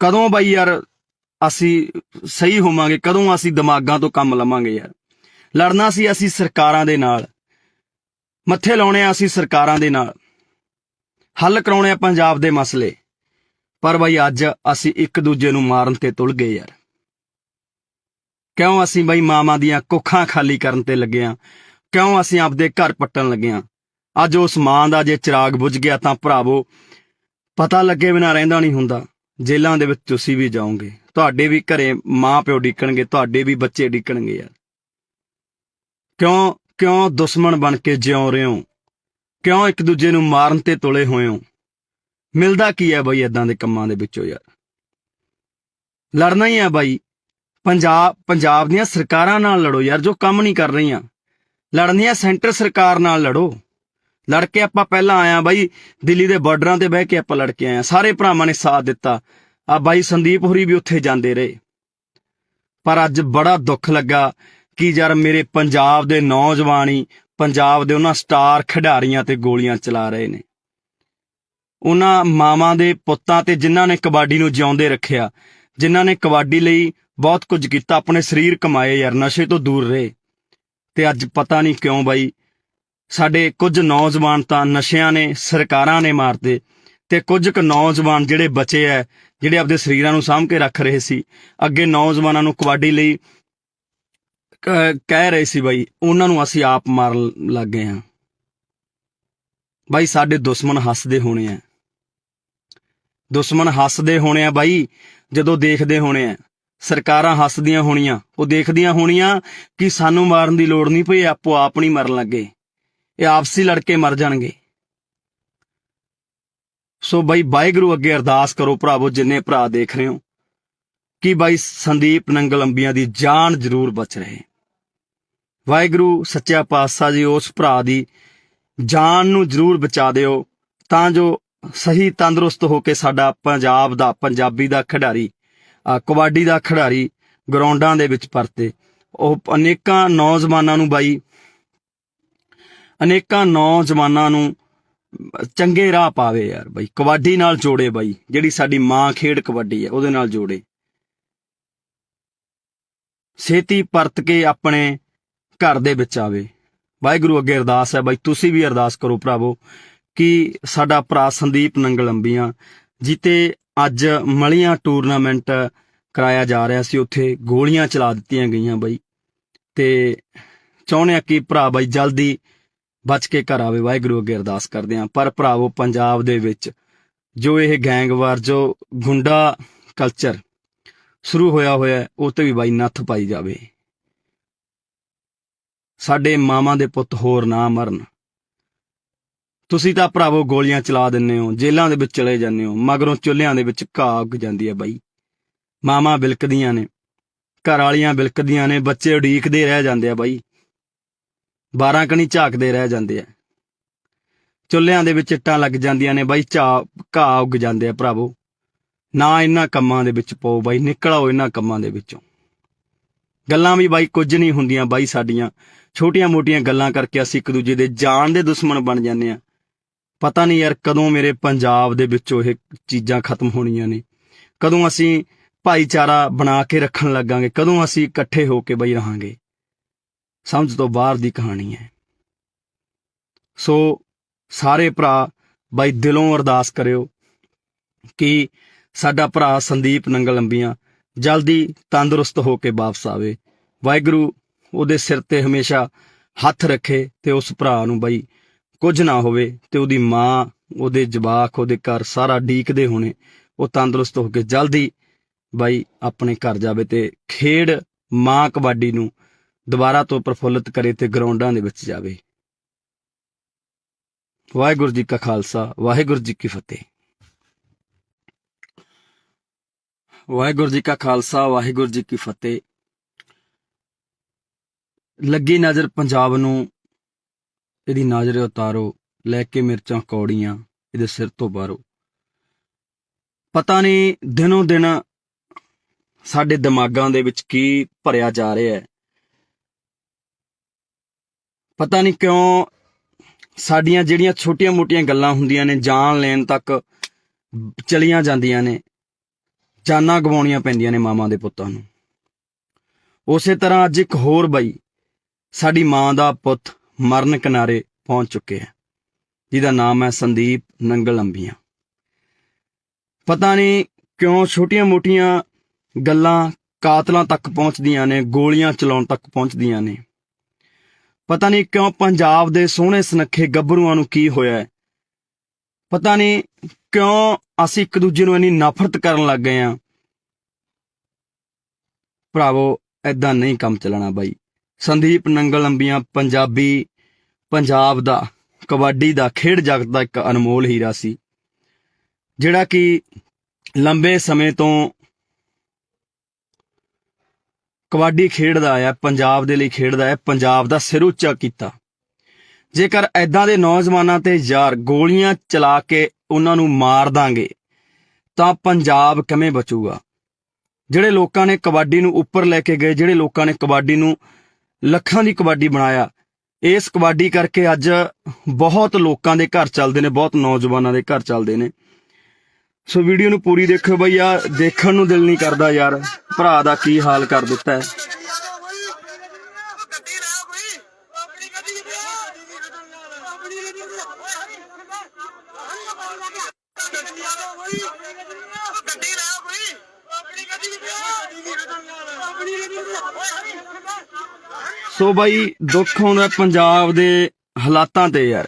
ਕਦੋਂ ਬਾਈ ਯਾਰ ਅਸੀਂ ਸਹੀ ਹੋਵਾਂਗੇ? ਕਦੋਂ ਅਸੀਂ ਦਿਮਾਗਾਂ ਤੋਂ ਕੰਮ ਲਵਾਂਗੇ ਯਾਰ? ਲੜਨਾ ਸੀ ਅਸੀਂ ਸਰਕਾਰਾਂ ਦੇ ਨਾਲ, ਮੱਥੇ ਲਾਉਣੇ ਆ ਅਸੀਂ ਸਰਕਾਰਾਂ ਦੇ ਨਾਲ, ਹੱਲ ਕਰਾਉਣੇ ਆ ਪੰਜਾਬ ਦੇ ਮਸਲੇ। ਪਰ ਬਾਈ ਅੱਜ ਅਸੀਂ ਇੱਕ ਦੂਜੇ ਨੂੰ ਮਾਰਨ ਤੇ ਤੁਲ ਗਏ ਯਾਰ। ਕਿਉਂ? ਅਸੀਂ ਬਾਈ ਮਾਵਾਂ ਦੀਆਂ ਕੁੱਖਾਂ ਖਾਲੀ ਕਰਨ ਤੇ ਲੱਗੇ ਆ, ਕਿਉਂ ਅਸੀਂ ਆਪਦੇ ਘਰ ਪੱਟਣ ਲੱਗੇ ਹਾਂ? ਅੱਜ ਉਸ ਮਾਂ ਦਾ ਜੇ ਚਿਰਾਗ ਬੁਝ ਗਿਆ ਤਾਂ ਭਰਾਵੋ ਪਤਾ ਲੱਗੇ ਬਿਨਾਂ ਰਹਿੰਦਾ ਨਹੀਂ ਹੁੰਦਾ। ਜੇਲ੍ਹਾਂ ਦੇ ਵਿੱਚ ਤੁਸੀਂ ਵੀ ਜਾਓਗੇ, ਤੁਹਾਡੇ ਵੀ ਘਰੇ ਮਾਂ ਪਿਓ ਡਿੱਕਣਗੇ, ਤੁਹਾਡੇ ਵੀ ਬੱਚੇ ਡਿੱਕਣਗੇ ਯਾਰ। ਕਿਉਂ ਕਿਉਂ ਦੁਸ਼ਮਣ ਬਣ ਕੇ ਜਿਉਂ ਰਹੇ ਹੋ? ਕਿਉਂ ਇੱਕ ਦੂਜੇ ਨੂੰ ਮਾਰਨ ਤੇ ਤੁਲੇ ਹੋਏ ਹੋ? ਮਿਲਦਾ ਕੀ ਹੈ ਬਾਈ ਏਦਾਂ ਦੇ ਕੰਮਾਂ ਦੇ ਵਿੱਚੋਂ ਯਾਰ? ਲੜਨਾ ਹੀ ਹੈ ਬਾਈ। ਪੰਜਾਬ ਦੀਆਂ ਸਰਕਾਰਾਂ ਨਾਲ ਲੜੋ ਯਾਰ, ਜੋ ਕੰਮ ਨਹੀਂ ਕਰ ਰਹੀਆਂ। ਲੜਨੀਆਂ ਸੈਂਟਰ ਸਰਕਾਰ ਨਾਲ ਲੜੋ। ਲੜ ਕੇ ਆਪਾਂ ਪਹਿਲਾਂ ਆਇਆ ਬਾਈ, ਦਿੱਲੀ ਦੇ ਬਾਰਡਰਾਂ ਤੇ ਬਹਿ ਕੇ ਆਪਾਂ ਲੜ ਕੇ ਆਏ, ਸਾਰੇ ਭਰਾਵਾਂ ਨੇ ਸਾਥ ਦਿੱਤਾ। ਆ ਬਾਈ ਸੰਦੀਪ ਹੋਰੀ ਵੀ ਉੱਥੇ ਜਾਂਦੇ ਰਹੇ। ਪਰ ਅੱਜ ਬੜਾ ਦੁੱਖ ਲੱਗਾ ਕਿ ਯਾਰ ਮੇਰੇ ਪੰਜਾਬ ਦੇ ਨੌਜਵਾਨ ਹੀ ਪੰਜਾਬ ਦੇ ਉਹਨਾਂ ਸਟਾਰ ਖਿਡਾਰੀਆਂ ਤੇ ਗੋਲੀਆਂ ਚਲਾ ਰਹੇ ਨੇ। ਉਹਨਾਂ ਮਾਵਾਂ ਦੇ ਪੁੱਤਾਂ ਤੇ ਜਿਨ੍ਹਾਂ ਨੇ ਕਬੱਡੀ ਨੂੰ ਜਿਉਂਦੇ ਰੱਖਿਆ, ਜਿਨ੍ਹਾਂ ਨੇ ਕਬੱਡੀ ਲਈ ਬਹੁਤ ਕੁਝ ਕੀਤਾ, ਆਪਣੇ ਸਰੀਰ ਕਮਾਏ ਯਾਰ, ਨਸ਼ੇ ਤੋਂ ਦੂਰ ਰਹੇ। ਤੇ ਅੱਜ ਪਤਾ ਨਹੀਂ ਕਿਉਂ ਬਾਈ ਸਾਡੇ ਕੁਝ ਨੌਜਵਾਨ ਤਾਂ ਨਸ਼ਿਆਂ ਨੇ, ਸਰਕਾਰਾਂ ਨੇ ਮਾਰਤੇ, ਤੇ ਕੁਝ ਕੁ ਨੌਜਵਾਨ ਜਿਹੜੇ ਬਚੇ ਐ, ਜਿਹੜੇ ਆਪਦੇ ਸਰੀਰਾਂ ਨੂੰ ਸਾਂਭ ਕੇ ਰੱਖ ਰਹੇ ਸੀ, ਅੱਗੇ ਨੌਜਵਾਨਾਂ ਨੂੰ ਕਬੱਡੀ ਲਈ ਕਹਿ ਰਹੇ ਸੀ ਬਾਈ, ਉਹਨਾਂ ਨੂੰ ਅਸੀਂ ਆਪ ਮਾਰਨ ਲੱਗ ਗਏ ਹਾਂ। ਬਾਈ ਸਾਡੇ ਦੁਸ਼ਮਣ ਹੱਸਦੇ ਹੋਣੇ ਆ, ਦੁਸ਼ਮਣ ਹੱਸਦੇ ਹੋਣੇ ਆ ਬਾਈ, ਜਦੋਂ ਦੇਖਦੇ ਹੋਣੇ ਆ। ਸਰਕਾਰਾਂ ਹੱਸਦੀਆਂ ਹੋਣੀਆਂ, ਉਹ ਦੇਖਦੀਆਂ ਹੋਣੀਆਂ ਕਿ ਸਾਨੂੰ ਮਾਰਨ ਦੀ ਲੋੜ ਨਹੀਂ ਪਈ, ਆਪੋ ਆਪ ਨਹੀਂ ਮਰਨ ਲੱਗੇ, ਇਹ ਆਪਸੀ ਲੜ ਕੇ ਮਰ ਜਾਣਗੇ। ਸੋ ਬਾਈ ਵਾਹਿਗੁਰੂ ਅੱਗੇ ਅਰਦਾਸ ਕਰੋ ਭਰਾਵੋ, ਜਿੰਨੇ ਭਰਾ ਦੇਖ ਰਹੇ ਹੋ, ਕਿ ਬਾਈ ਸੰਦੀਪ ਨੰਗਲ ਅੰਬੀਆਂ ਦੀ ਜਾਨ ਜ਼ਰੂਰ ਬਚ ਰਹੇ। ਵਾਹਿਗੁਰੂ ਸੱਚਾ ਪਾਤਸ਼ਾਹ ਜੀ ਉਸ ਭਰਾ ਦੀ ਜਾਨ ਨੂੰ ਜ਼ਰੂਰ ਬਚਾ ਦਿਓ, ਤਾਂ ਜੋ ਸਹੀ ਤੰਦਰੁਸਤ ਹੋ ਕੇ ਸਾਡਾ ਪੰਜਾਬ ਦਾ, ਪੰਜਾਬੀ ਦਾ ਖਿਡਾਰੀ, ਕਬੱਡੀ ਦਾ ਖਿਡਾਰੀ ਗਰਾਊਂਡਾਂ ਦੇ ਵਿੱਚ ਪਰਤੇ। ਉਹ ਅਨੇਕਾਂ ਨੌਜਵਾਨਾਂ ਨੂੰ ਬਾਈ, ਅਨੇਕਾਂ ਨੌਜਵਾਨਾਂ ਨੂੰ ਚੰਗੇ ਰਾਹ ਪਾਵੇ ਯਾਰ ਬਾਈ, ਕਬੱਡੀ ਨਾਲ ਜੋੜੇ ਬਾਈ, ਜਿਹੜੀ ਸਾਡੀ ਮਾਂ ਖੇਡ ਕਬੱਡੀ ਹੈ ਉਹਦੇ ਨਾਲ ਜੋੜੇ। ਛੇਤੀ ਪਰਤ ਕੇ ਆਪਣੇ ਘਰ ਦੇ ਵਿੱਚ ਆਵੇ। ਵਾਹਿਗੁਰੂ ਅੱਗੇ ਅਰਦਾਸ ਹੈ ਬਾਈ, ਤੁਸੀਂ ਵੀ ਅਰਦਾਸ ਕਰੋ ਭਰਾਵੋ ਕਿ ਸਾਡਾ ਭਰਾ ਸੰਦੀਪ ਨੰਗਲ ਅੰਬੀਆਂ ਜਿੱਤੇ ਅੱਜ ਮਲੀਆਂ ਟੂਰਨਾਮੈਂਟ ਕਰਾਇਆ ਜਾ ਰਿਹਾ ਸੀ, ਉੱਥੇ ਗੋਲੀਆਂ ਚਲਾ ਦਿੱਤੀਆਂ ਗਈਆਂ ਬਾਈ, ਤੇ ਚਾਹੁੰਦੇ ਆ ਕਿ ਭਰਾ ਬਾਈ ਜਲਦੀ ਬਚ ਕੇ ਘਰ ਆਵੇ। ਵਾਹਿਗੁਰੂ ਅੱਗੇ ਅਰਦਾਸ ਕਰਦੇ ਹਾਂ। ਪਰ ਭਰਾਵੋ ਪੰਜਾਬ ਦੇ ਵਿੱਚ ਜੋ ਇਹ ਗੈਂਗਵਾਰ, ਜੋ ਗੁੰਡਾ ਕਲਚਰ ਸ਼ੁਰੂ ਹੋਇਆ ਉਹ ਤੇ ਵੀ ਬਾਈ ਨੱਥ ਪਾਈ ਜਾਵੇ। ਸਾਡੇ ਮਾਵਾਂ ਦੇ ਪੁੱਤ ਹੋਰ ਨਾ ਮਰਨ। ਤੁਸੀਂ ਤਾਂ ਭਰਾਵੋ ਗੋਲੀਆਂ ਚਲਾ ਦਿੰਦੇ ਹੋ, ਜੇਲ੍ਹਾਂ ਦੇ ਵਿੱਚ ਚਲੇ ਜਾਂਦੇ ਹੋ, ਮਗਰੋਂ ਚੁੱਲ੍ਹਿਆਂ ਦੇ ਵਿੱਚ ਘਾਹ ਉੱਗ ਜਾਂਦੀ ਹੈ ਬਾਈ। ਮਾਵਾਂ ਬਿਲਕਦੀਆਂ ਨੇ, ਘਰ ਵਾਲੀਆਂ ਬਿਲਕਦੀਆਂ ਨੇ, ਬੱਚੇ ਉਡੀਕਦੇ ਰਹਿ ਜਾਂਦੇ ਆ ਬਾਈ, 12 ਕਣੀ ਝਾਕਦੇ ਰਹਿ ਜਾਂਦੇ ਆ, ਚੁੱਲ੍ਹਿਆਂ ਦੇ ਵਿੱਚ ਇੱਟਾਂ ਲੱਗ ਜਾਂਦੀਆਂ ਨੇ ਬਾਈ, ਘਾਹ ਉੱਗ ਜਾਂਦੇ ਆ। ਭਰਾਵੋ ਨਾ ਇਹਨਾਂ ਕੰਮਾਂ ਦੇ ਵਿੱਚ ਪਾਓ ਬਾਈ, ਨਿਕਲ ਆਓ ਇਹਨਾਂ ਕੰਮਾਂ ਦੇ ਵਿੱਚੋਂ। ਗੱਲਾਂ ਵੀ ਬਾਈ ਕੁਝ ਨਹੀਂ ਹੁੰਦੀਆਂ ਬਾਈ, ਸਾਡੀਆਂ ਛੋਟੀਆਂ ਮੋਟੀਆਂ ਗੱਲਾਂ ਕਰਕੇ ਅਸੀਂ ਇੱਕ ਦੂਜੇ ਦੇ ਜਾਨ ਦੇ ਦੁਸ਼ਮਣ ਬਣ ਜਾਂਦੇ ਆ। ਪਤਾ ਨਹੀਂ ਯਾਰ ਕਦੋਂ ਮੇਰੇ ਪੰਜਾਬ ਦੇ ਵਿੱਚੋਂ ਇਹ ਚੀਜ਼ਾਂ ਖਤਮ ਹੋਣੀਆਂ ਨੇ, ਕਦੋਂ ਅਸੀਂ ਭਾਈਚਾਰਾ ਬਣਾ ਕੇ ਰੱਖਣ ਲੱਗਾਂਗੇ, ਕਦੋਂ ਅਸੀਂ ਇਕੱਠੇ ਹੋ ਕੇ ਬਾਈ ਰਹਾਂਗੇ। ਸਮਝ ਤੋਂ ਬਾਹਰ ਦੀ ਕਹਾਣੀ ਹੈ। ਸੋ ਸਾਰੇ ਭਰਾ ਬਾਈ ਦਿਲੋਂ ਅਰਦਾਸ ਕਰਿਓ ਕਿ ਸਾਡਾ ਭਰਾ ਸੰਦੀਪ ਨੰਗਲ ਅੰਬੀਆਂ ਜਲਦੀ ਤੰਦਰੁਸਤ ਹੋ ਕੇ ਵਾਪਸ ਆਵੇ। ਵਾਹਿਗੁਰੂ ਉਹਦੇ ਸਿਰ ਤੇ ਹਮੇਸ਼ਾ ਹੱਥ ਰੱਖੇ ਤੇ ਉਸ ਭਰਾ ਨੂੰ ਬਾਈ ਕੁਝ ਨਾ ਹੋਵੇ, ਤੇ ਉਹਦੀ ਮਾਂ, ਉਹਦੇ ਜਵਾਕ, ਉਹਦੇ ਘਰ ਸਾਰਾ ਡੀਕਦੇ ਹੋਣੇ, ਉਹ ਤੰਦਰੁਸਤ ਹੋ ਕੇ ਜਲਦੀ ਬਾਈ ਆਪਣੇ ਘਰ ਜਾਵੇ ਤੇ ਖੇਡ ਮਾਂ ਕਬੱਡੀ ਨੂੰ ਦੁਬਾਰਾ ਤੋਂ ਪ੍ਰਫੁੱਲਿਤ ਕਰੇ ਤੇ ਗਰਾਊਂਡਾਂ ਦੇ ਵਿੱਚ ਜਾਵੇ। ਵਾਹਿਗੁਰੂ ਜੀ ਕਾ ਖਾਲਸਾ, ਵਾਹਿਗੁਰੂ ਜੀ ਕੀ ਫਤਿਹ। ਵਾਹਿਗੁਰੂ ਜੀ ਕਾ ਖਾਲਸਾ, ਵਾਹਿਗੁਰੂ ਜੀ ਕੀ ਫਤਿਹ। ਲੱਗੀ ਨਜ਼ਰ ਪੰਜਾਬ ਨੂੰ, ਇਹਦੀ ਨਜ਼ਰ ਉਤਾਰੋ, ਲੈ ਕੇ ਮਿਰਚਾਂ ਕੌੜੀਆਂ ਇਹਦੇ ਸਿਰ ਤੋਂ ਬਾਹਰੋ। ਪਤਾ ਨਹੀਂ ਦਿਨੋਂ ਦਿਨ ਸਾਡੇ ਦਿਮਾਗਾਂ ਦੇ ਵਿੱਚ ਕੀ ਭਰਿਆ ਜਾ ਰਿਹਾ ਹੈ। ਪਤਾ ਨਹੀਂ ਕਿਉਂ ਸਾਡੀਆਂ ਜਿਹੜੀਆਂ ਛੋਟੀਆਂ ਮੋਟੀਆਂ ਗੱਲਾਂ ਹੁੰਦੀਆਂ ਨੇ, ਜਾਨ ਲੈਣ ਤੱਕ ਚਲੀਆਂ ਜਾਂਦੀਆਂ ਨੇ, ਜਾਨਾਂ ਗਵਾਉਣੀਆਂ ਪੈਂਦੀਆਂ ਨੇ ਮਾਵਾਂ ਦੇ ਪੁੱਤਾਂ ਨੂੰ। ਉਸੇ ਤਰ੍ਹਾਂ ਅੱਜ ਇੱਕ ਹੋਰ ਬਾਈ, ਸਾਡੀ ਮਾਂ ਦਾ ਪੁੱਤ ਮਰਨ ਕਿਨਾਰੇ ਪਹੁੰਚ ਚੁੱਕੇ ਹੈ, ਜਿਹਦਾ ਨਾਮ ਹੈ ਸੰਦੀਪ ਨੰਗਲ ਅੰਬੀਆਂ। ਪਤਾ ਨਹੀਂ ਕਿਉਂ ਛੋਟੀਆਂ ਮੋਟੀਆਂ ਗੱਲਾਂ ਕਾਤਲਾਂ ਤੱਕ ਪਹੁੰਚਦੀਆਂ ਨੇ, ਗੋਲੀਆਂ ਚਲਾਉਣ ਤੱਕ ਪਹੁੰਚਦੀਆਂ ਨੇ। ਪਤਾ ਨਹੀਂ ਕਿਉਂ ਪੰਜਾਬ ਦੇ ਸੋਹਣੇ ਸੁਨੱਖੇ ਗੱਭਰੂਆਂ ਨੂੰ ਕੀ ਹੋਇਆ ਹੈ। ਪਤਾ ਨਹੀਂ ਕਿਉਂ ਅਸੀਂ ਇੱਕ ਦੂਜੇ ਨੂੰ ਇੰਨੀ ਨਫ਼ਰਤ ਕਰਨ ਲੱਗ ਗਏ ਆ। ਭਰਾਵੋ ਐਦਾਂ ਨਹੀਂ ਕੰਮ ਚੱਲਣਾ ਬਾਈ। ਸੰਦੀਪ ਨੰਗਲ ਅੰਬੀਆਂ ਪੰਜਾਬ ਦਾ ਕਬੱਡੀ ਦਾ ਖੇਡ ਜਗਤ ਦਾ ਇੱਕ ਅਨਮੋਲ ਹੀਰਾ ਸੀ, ਜਿਹੜਾ ਕਿ ਲੰਬੇ ਸਮੇਂ ਤੋਂ ਕਬੱਡੀ ਖੇਡਦਾ ਆਇਆ, ਪੰਜਾਬ ਦੇ ਲਈ ਖੇਡਦਾ ਹੈ, ਪੰਜਾਬ ਦਾ ਸਿਰ ਉੱਚਾ ਕੀਤਾ। ਜੇਕਰ ਐਦਾਂ ਦੇ ਨੌਜਵਾਨਾਂ ਤੇ ਯਾਰ ਗੋਲੀਆਂ ਚਲਾ ਕੇ ਉਹਨਾਂ ਨੂੰ ਮਾਰ ਦਾਂਗੇ ਤਾਂ ਪੰਜਾਬ ਕਿਵੇਂ ਬਚੂਗਾ? ਜਿਹੜੇ ਲੋਕਾਂ ਨੇ ਕਬੱਡੀ ਨੂੰ ਉੱਪਰ ਲੈ ਕੇ ਗਏ, ਜਿਹੜੇ ਲੋਕਾਂ ਨੇ ਕਬੱਡੀ ਨੂੰ ਲੱਖਾਂ ਦੀ ਕਬੱਡੀ ਬਣਾਇਆ, ਇਸ ਕਬੱਡੀ ਕਰਕੇ ਅੱਜ ਬਹੁਤ ਲੋਕਾਂ ਦੇ ਘਰ ਚੱਲਦੇ ਨੇ, ਬਹੁਤ ਨੌਜਵਾਨਾਂ ਦੇ ਘਰ ਚੱਲਦੇ ਨੇ। ਸੋ ਵੀਡੀਓ ਨੂੰ ਪੂਰੀ ਦੇਖਿਓ ਬਈ, ਆ ਦੇਖਣ ਨੂੰ ਦਿਲ ਨਹੀਂ ਕਰਦਾ ਯਾਰ, ਭਰਾ ਦਾ ਕੀ ਹਾਲ ਕਰ ਦਿੱਤਾ ਹੈ। ਸੋ ਬਾਈ ਦੁੱਖ ਆਉਂਦਾ ਪੰਜਾਬ ਦੇ ਹਾਲਾਤਾਂ ਤੇ ਯਾਰ।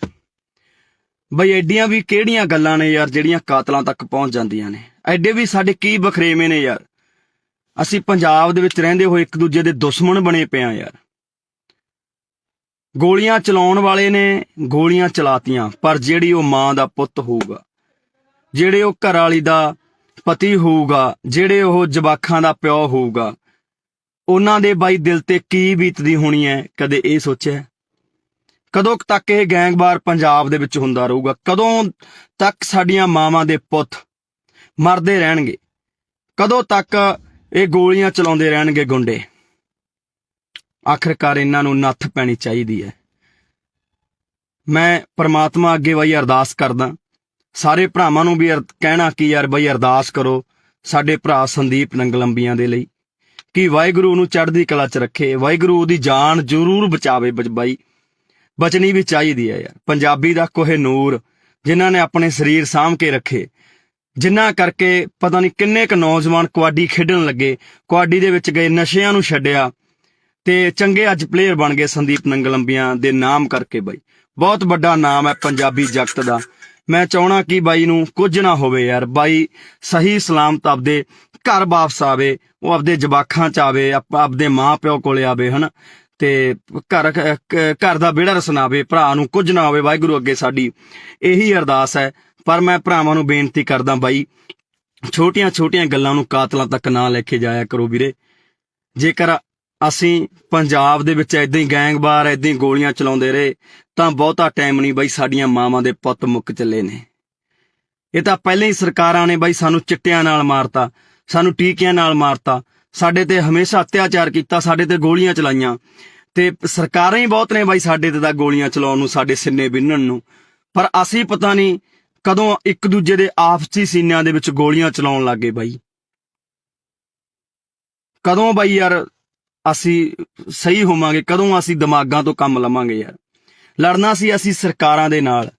ਬਈ ਐਡੀਆਂ ਵੀ ਕਿਹੜੀਆਂ ਗੱਲਾਂ ਨੇ ਯਾਰ ਜਿਹੜੀਆਂ ਕਾਤਲਾਂ ਤੱਕ ਪਹੁੰਚ ਜਾਂਦੀਆਂ ਨੇ? ਐਡੇ ਵੀ ਸਾਡੇ ਕੀ ਬਖਰੇਵੇਂ ਨੇ ਯਾਰ? ਅਸੀਂ ਪੰਜਾਬ ਦੇ ਵਿੱਚ ਰਹਿੰਦੇ ਹੋਏ ਇੱਕ ਦੂਜੇ ਦੇ ਦੁਸ਼ਮਣ ਬਣੇ ਪਏ ਆ ਯਾਰ। ਗੋਲੀਆਂ ਚਲਾਉਣ ਵਾਲੇ ਨੇ ਗੋਲੀਆਂ ਚਲਾਤੀਆਂ, ਪਰ ਜਿਹੜੀ ਉਹ ਮਾਂ ਦਾ ਪੁੱਤ ਹੋਊਗਾ, ਜਿਹੜੇ ਉਹ ਘਰ ਵਾਲੀ ਦਾ ਪਤੀ ਹੋਊਗਾ, ਜਿਹੜੇ ਉਹ ਜਵਾਕਾਂ ਦਾ ਪਿਓ ਹੋਊਗਾ, ਉਹਨਾਂ ਦੇ ਬਾਈ ਦਿਲ ਤੇ ਕੀ ਬੀਤਦੀ ਹੋਣੀ ਹੈ? ਕਦੇ ਇਹ ਸੋਚਿਆ? ਕਦੋਂ ਤੱਕ ਇਹ ਗੈਂਗਵਾਰ ਪੰਜਾਬ ਦੇ ਵਿੱਚ ਹੁੰਦਾ ਰਹੂਗਾ? ਕਦੋਂ ਤੱਕ ਸਾਡੀਆਂ ਮਾਵਾਂ ਦੇ ਪੁੱਤ ਮਰਦੇ ਰਹਿਣਗੇ? ਕਦੋਂ ਤੱਕ ਇਹ ਗੋਲੀਆਂ ਚਲਾਉਂਦੇ ਰਹਿਣਗੇ ਗੁੰਡੇ? ਆਖਿਰਕਾਰ ਇਹਨਾਂ ਨੂੰ ਨੱਥ ਪੈਣੀ ਚਾਹੀਦੀ ਹੈ। ਮੈਂ ਪ੍ਰਮਾਤਮਾ ਅੱਗੇ ਬਈ ਅਰਦਾਸ ਕਰਦਾ, ਸਾਰੇ ਭਰਾਵਾਂ ਨੂੰ ਵੀ ਕਹਿਣਾ ਕਿ ਯਾਰ ਬਈ ਅਰਦਾਸ ਕਰੋ ਸਾਡੇ ਭਰਾ ਸੰਦੀਪ ਨੰਗਲ ਅੰਬੀਆਂ ਦੇ ਲਈ, ਕਿ ਵਾਹਿਗੁਰੂ ਨੂੰ ਚੜ੍ਹਦੀ ਕਲਾ 'ਚ ਰੱਖੇ, ਵਾਹਿਗੁਰੂ ਉਹਦੀ ਜਾਨ ਜ਼ਰੂਰ ਬਚਾਵੇ। ਬਾਈ ਬਚਣੀ ਵੀ ਚਾਹੀਦੀ ਹੈ ਯਾਰ। ਪੰਜਾਬੀ ਦਾ ਕੋਹਿਨੂਰ ਜਿਨ੍ਹਾਂ ਨੇ ਆਪਣੇ ਸਰੀਰ ਸਾਂਭ ਕੇ ਰੱਖੇ, ਜਿਨ੍ਹਾਂ ਕਰਕੇ ਪਤਾ ਨਹੀਂ ਕਿੰਨੇ ਕੁ ਨੌਜਵਾਨ ਕਬੱਡੀ ਖੇਡਣ ਲੱਗੇ, ਕਬੱਡੀ ਦੇ ਵਿੱਚ ਗਏ, ਨਸ਼ਿਆਂ ਨੂੰ ਛੱਡਿਆ ਤੇ ਚੰਗੇ ਅੱਜ ਪਲੇਅਰ ਬਣ ਗਏ ਸੰਦੀਪ ਨੰਗਲ ਅੰਬੀਆਂ ਦੇ ਨਾਮ ਕਰਕੇ। ਬਾਈ ਬਹੁਤ ਵੱਡਾ ਨਾਮ ਹੈ ਪੰਜਾਬੀ ਜਗਤ ਦਾ। ਮੈਂ ਚਾਹਣਾ ਕਿ ਬਾਈ ਨੂੰ ਕੁਝ ਨਾ ਹੋਵੇ ਯਾਰ, ਬਾਈ ਸਹੀ ਸਲਾਮਤ ਆਪਦੇ ਘਰ ਵਾਪਸ ਆਵੇ, ਉਹ ਆਪਦੇ ਜਵਾਕਾਂ 'ਚ ਆਵੇ, ਆਪਦੇ ਮਾਂ ਪਿਓ ਕੋਲੇ ਆਵੇ, ਹਨਾ, ਤੇ ਘਰ ਦਾ ਵਿਹੜਾ ਰਸਨਾਵੇ, ਭਰਾ ਨੂੰ ਕੁਝ ਨਾ ਹੋਵੇ। ਵਾਹਿਗੁਰੂ ਅੱਗੇ ਸਾਡੀ ਇਹੀ ਅਰਦਾਸ ਹੈ। ਪਰ ਮੈਂ ਭਰਾਵਾਂ ਨੂੰ ਬੇਨਤੀ ਕਰਦਾ ਬਾਈ, ਛੋਟੀਆਂ ਗੱਲਾਂ ਨੂੰ ਕਾਤਲਾਂ ਤੱਕ ਨਾ ਲੈ ਕੇ ਜਾਇਆ ਕਰੋ ਵੀਰੇ। ਜੇਕਰ ਅਸੀਂ ਪੰਜਾਬ ਦੇ ਵਿੱਚ ਏਦਾਂ ਹੀ ਗੈਂਗਵਾਰ ਏਦਾਂ ਹੀ ਗੋਲੀਆਂ ਚਲਾਉਂਦੇ ਰਹੇ ਤਾਂ ਬਹੁਤਾ ਟਾਈਮ ਨਹੀਂ ਬਾਈ, ਸਾਡੀਆਂ ਮਾਵਾਂ ਦੇ ਪੁੱਤ ਮੁੱਕ ਚੱਲੇ ਨੇ। ਇਹ ਤਾਂ ਪਹਿਲਾਂ ਹੀ ਸਰਕਾਰਾਂ ਨੇ ਬਾਈ ਸਾਨੂੰ ਚਿੱਟਿਆਂ ਨਾਲ ਮਾਰਤਾ, ਸਾਨੂੰ ਟੀਕਿਆਂ ਨਾਲ ਮਾਰਤਾ, ਸਾਡੇ ਤੇ ਹਮੇਸ਼ਾ ਅਤਿਆਚਾਰ ਕੀਤਾ, ਸਾਡੇ ਤੇ ਗੋਲੀਆਂ ਚਲਾਈਆਂ, ਤੇ ਸਰਕਾਰਾਂ ਹੀ ਬਹੁਤ ਨੇ ਬਾਈ ਸਾਡੇ ਤੇ ਤਾਂ ਗੋਲੀਆਂ ਚਲਾਉਣ ਨੂੰ, ਸਾਡੇ ਸਿੰਨੇ ਬਿੰਨਣ ਨੂੰ। ਪਰ ਅਸੀਂ ਪਤਾ ਨਹੀਂ ਕਦੋਂ ਇੱਕ ਦੂਜੇ ਦੇ ਆਪਸੀ ਸੀਨਿਆਂ ਦੇ ਵਿੱਚ ਗੋਲੀਆਂ ਚਲਾਉਣ ਲੱਗੇ ਬਾਈ। ਕਦੋਂ ਬਾਈ ਯਾਰ ਅਸੀਂ ਸਹੀ ਹੋਵਾਂਗੇ? ਕਦੋਂ ਅਸੀਂ ਦਿਮਾਗਾਂ ਤੋਂ ਕੰਮ ਲਵਾਂਗੇ ਯਾਰ? ਲੜਨਾ ਸੀ ਅਸੀਂ ਸਰਕਾਰਾਂ ਦੇ ਨਾਲ,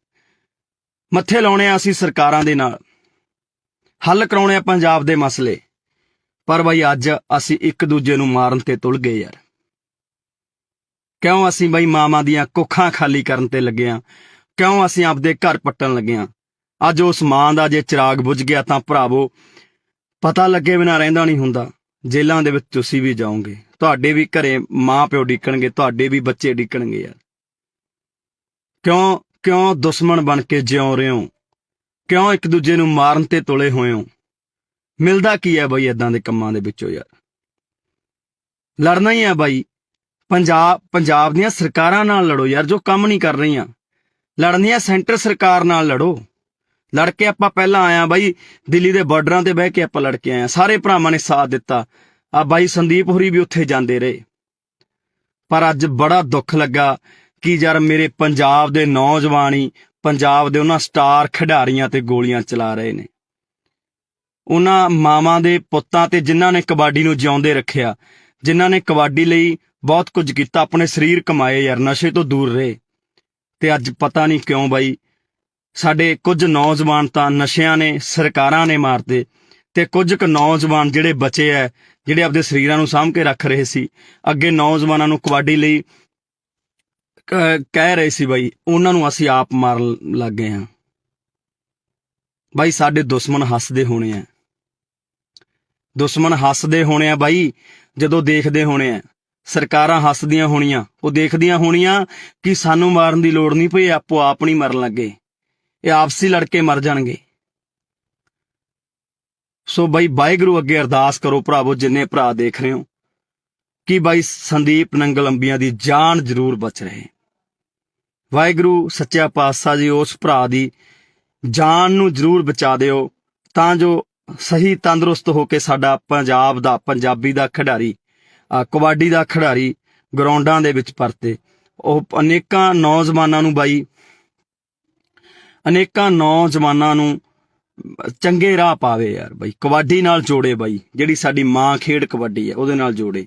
ਮੱਥੇ ਲਾਉਣੇ ਆ ਅਸੀਂ ਸਰਕਾਰਾਂ ਦੇ ਨਾਲ, ਹੱਲ ਕਰਾਉਣੇ ਆ ਪੰਜਾਬ ਦੇ ਮਸਲੇ। ਪਰ ਬਾਈ ਅੱਜ ਅਸੀਂ ਇੱਕ ਦੂਜੇ ਨੂੰ ਮਾਰਨ ਤੇ ਤੁਲ ਗਏ ਯਾਰ। ਕਿਉਂ ਅਸੀਂ ਬਾਈ ਮਾਵਾਂ ਦੀਆਂ ਕੁੱਖਾਂ ਖਾਲੀ ਕਰਨ ਤੇ ਲੱਗੇ ਆ? ਕਿਉਂ ਅਸੀਂ ਆਪਦੇ ਘਰ ਪੱਟਣ ਲੱਗੇ ਆ? ਅੱਜ ਉਸ ਮਾਂ ਦਾ ਜੇ ਚਿਰਾਗ ਬੁਝ ਗਿਆ ਤਾਂ ਭਰਾਵੋ ਪਤਾ ਲੱਗੇ ਬਿਨਾਂ ਰਹਿੰਦਾ ਨਹੀਂ ਹੁੰਦਾ। ਜੇਲ੍ਹਾਂ ਦੇ ਵਿੱਚ ਤੁਸੀਂ ਵੀ ਜਾਓਗੇ, ਤੁਹਾਡੇ ਵੀ ਘਰੇ ਮਾਂ ਪਿਓ ਡਿੱਕਣਗੇ, ਤੁਹਾਡੇ ਵੀ ਬੱਚੇ ਡਿੱਕਣਗੇ ਯਾਰ। ਕਿਉਂ ਦੁਸ਼ਮਣ ਬਣ ਕੇ ਜਿਉਂ ਰਹੇ ਹੋ? ਕਿਉਂ ਇੱਕ ਦੂਜੇ ਨੂੰ ਮਾਰਨ ਤੇ ਤੁਲੇ ਹੋਏ ਹੋ? ਮਿਲਦਾ ਕੀ ਹੈ ਬਾਈ ਏਦਾਂ ਦੇ ਕੰਮਾਂ ਦੇ ਵਿੱਚੋਂ ਯਾਰ? ਲੜਨਾ ਹੀ ਹੈ ਬਾਈ। ਪੰਜਾਬ ਦੀਆਂ ਸਰਕਾਰਾਂ ਨਾਲ ਲੜੋ ਯਾਰ, ਜੋ ਕੰਮ ਨਹੀਂ ਕਰ ਰਹੀਆਂ। ਲੜਨੀ ਹੈ ਸੈਂਟਰ ਸਰਕਾਰ ਨਾਲ ਲੜੋ। ਲੜ ਕੇ ਆਪਾਂ ਪਹਿਲਾਂ ਆਇਆ ਬਾਈ, ਦਿੱਲੀ ਦੇ ਬਾਰਡਰਾਂ ਤੇ ਬਹਿ ਕੇ ਆਪਾਂ ਲੜ ਕੇ ਆਏ, ਸਾਰੇ ਭਰਾਵਾਂ ਨੇ ਸਾਥ ਦਿੱਤਾ। ਆ ਬਾਈ ਸੰਦੀਪ ਹੋਰੀ ਵੀ ਉੱਥੇ ਜਾਂਦੇ ਰਹੇ। ਪਰ ਅੱਜ ਬੜਾ ਦੁੱਖ ਲੱਗਾ ਕਿ ਯਾਰ ਮੇਰੇ ਪੰਜਾਬ ਦੇ ਨੌਜਵਾਨ ਹੀ ਪੰਜਾਬ ਦੇ ਉਹਨਾਂ ਸਟਾਰ ਖਿਡਾਰੀਆਂ ਤੇ ਗੋਲੀਆਂ ਚਲਾ ਰਹੇ ਨੇ, ਉਹਨਾਂ ਮਾਵਾਂ ਦੇ ਪੁੱਤਾਂ ਤੇ ਜਿਨ੍ਹਾਂ ਨੇ ਕਬੱਡੀ ਨੂੰ ਜਿਉਂਦੇ ਰੱਖਿਆ, ਜਿਨ੍ਹਾਂ ਨੇ ਕਬੱਡੀ ਲਈ ਬਹੁਤ ਕੁਝ ਕੀਤਾ, ਆਪਣੇ ਸਰੀਰ ਕਮਾਏ ਯਾਰ, ਨਸ਼ੇ ਤੋਂ ਦੂਰ ਰਹੇ। ਤੇ ਅੱਜ ਪਤਾ ਨਹੀਂ ਕਿਉਂ ਬਾਈ ਸਾਡੇ ਕੁਝ ਨੌਜਵਾਨ ਤਾਂ ਨਸ਼ਿਆਂ ਨੇ, ਸਰਕਾਰਾਂ ਨੇ ਮਾਰਤੇ, ਤੇ ਕੁਝ ਕੁ ਨੌਜਵਾਨ ਜਿਹੜੇ ਬਚੇ ਐ, ਜਿਹੜੇ ਆਪਦੇ ਸਰੀਰਾਂ ਨੂੰ ਸਾਂਭ ਕੇ ਰੱਖ ਰਹੇ ਸੀ, ਅੱਗੇ ਨੌਜਵਾਨਾਂ ਨੂੰ ਕਬੱਡੀ ਲਈ ਕਹਿ ਰਹੇ ਸੀ ਬਾਈ, ਉਹਨਾਂ ਨੂੰ ਅਸੀਂ ਆਪ ਮਾਰਨ ਲੱਗ ਗਏ ਹਾਂ। ਬਾਈ ਸਾਡੇ ਦੁਸ਼ਮਣ ਹੱਸਦੇ ਹੋਣੇ ਆ, ਦੁਸ਼ਮਣ ਹੱਸਦੇ ਹੋਣੇ ਆ ਬਾਈ, ਜਦੋਂ ਦੇਖਦੇ ਹੋਣੇ ਆ। ਸਰਕਾਰਾਂ ਹੱਸਦੀਆਂ ਹੋਣੀਆਂ, ਉਹ ਦੇਖਦੀਆਂ ਹੋਣੀਆਂ ਕਿ ਸਾਨੂੰ ਮਾਰਨ ਦੀ ਲੋੜ ਨਹੀਂ ਪਈ, ਆਪੋ ਆਪ ਨਹੀਂ ਮਰਨ ਲੱਗੇ, ਇਹ ਆਪਸੀ ਲੜਕੇ ਮਰ ਜਾਣਗੇ। ਸੋ ਬਾਈ ਵਾਹਿਗੁਰੂ ਅੱਗੇ ਅਰਦਾਸ ਕਰੋ ਭਰਾਵੋ, ਜਿੰਨੇ ਭਰਾ ਦੇਖ ਰਹੇ ਹੋ, ਕਿ ਬਾਈ ਸੰਦੀਪ ਨੰਗਲ ਅੰਬੀਆਂ ਦੀ ਜਾਨ ਜ਼ਰੂਰ ਬਚ ਰਹੇ। ਵਾਹਿਗੁਰੂ ਸੱਚਾ ਪਾਤਸ਼ਾਹ ਜੀ ਉਸ ਭਰਾ ਦੀ ਜਾਨ ਨੂੰ ਜ਼ਰੂਰ ਬਚਾ ਦਿਓ, ਤਾਂ ਜੋ ਸਹੀ ਤੰਦਰੁਸਤ ਹੋ ਕੇ ਸਾਡਾ ਪੰਜਾਬ ਦਾ, ਪੰਜਾਬੀ ਦਾ ਖਿਡਾਰੀ, ਕਬੱਡੀ ਦਾ ਖਿਡਾਰੀ ਗਰਾਊਂਡਾਂ ਦੇ ਵਿੱਚ ਪਰਤੇ। ਉਹ ਅਨੇਕਾਂ ਨੌਜਵਾਨਾਂ ਨੂੰ ਬਾਈ, ਅਨੇਕਾਂ ਨੌਜਵਾਨਾਂ ਨੂੰ ਚੰਗੇ ਰਾਹ ਪਾਵੇ ਯਾਰ ਬਾਈ, ਕਬੱਡੀ ਨਾਲ ਜੋੜੇ ਬਾਈ, ਜਿਹੜੀ ਸਾਡੀ ਮਾਂ ਖੇਡ ਕਬੱਡੀ ਹੈ ਉਹਦੇ ਨਾਲ ਜੋੜੇ।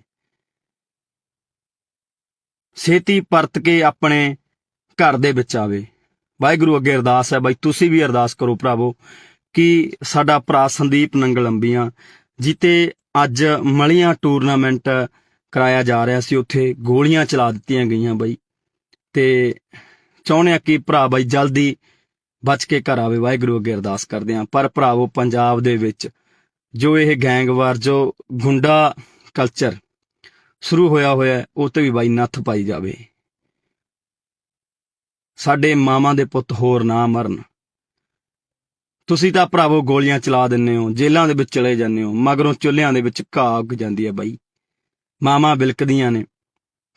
ਛੇਤੀ ਪਰਤ ਕੇ ਆਪਣੇ ਘਰ ਦੇ ਵਿੱਚ ਆਵੇ। ਵਾਹਿਗੁਰੂ ਅੱਗੇ ਅਰਦਾਸ ਹੈ ਬਾਈ, ਤੁਸੀਂ ਵੀ ਅਰਦਾਸ ਕਰੋ ਭਰਾਵੋ, ਕਿ ਸਾਡਾ ਭਰਾ ਸੰਦੀਪ ਨੰਗਲ ਅੰਬੀਆਂ ਜਿੱਤੇ ਅੱਜ ਮਲੀਆਂ ਟੂਰਨਾਮੈਂਟ ਕਰਾਇਆ ਜਾ ਰਿਹਾ ਸੀ, ਉੱਥੇ ਗੋਲੀਆਂ ਚਲਾ ਦਿੱਤੀਆਂ ਗਈਆਂ ਬਾਈ, ਤੇ ਚਾਹੁੰਦੇ ਆ ਕਿ ਭਰਾ ਬਾਈ ਜਲਦੀ ਬਚ ਕੇ ਘਰ ਆਵੇ। ਵਾਹਿਗੁਰੂ ਅੱਗੇ ਅਰਦਾਸ ਕਰਦੇ ਹਾਂ। ਪਰ ਭਰਾਵੋ ਪੰਜਾਬ ਦੇ ਵਿੱਚ ਜੋ ਇਹ ਗੈਂਗਵਾਰ, ਜੋ ਗੁੰਡਾ ਕਲਚਰ ਸ਼ੁਰੂ ਹੋਇਆ ਉਹ ਤੇ ਵੀ ਬਾਈ ਨੱਥ ਪਾਈ ਜਾਵੇ। ਸਾਡੇ ਮਾਵਾਂ ਦੇ ਪੁੱਤ ਹੋਰ ਨਾ ਮਰਨ। ਤੁਸੀਂ ਤਾਂ ਭਰਾਵੋ ਗੋਲੀਆਂ ਚਲਾ ਦਿੰਦੇ ਹੋ, ਜੇਲ੍ਹਾਂ ਦੇ ਵਿੱਚ ਚਲੇ ਜਾਂਦੇ ਹੋ, ਮਗਰੋਂ ਚੁੱਲ੍ਹਿਆਂ ਦੇ ਵਿੱਚ ਘਾਹ ਉੱਗ ਜਾਂਦੀ ਹੈ ਬਾਈ। ਮਾਵਾਂ ਬਿਲਕਦੀਆਂ ਨੇ,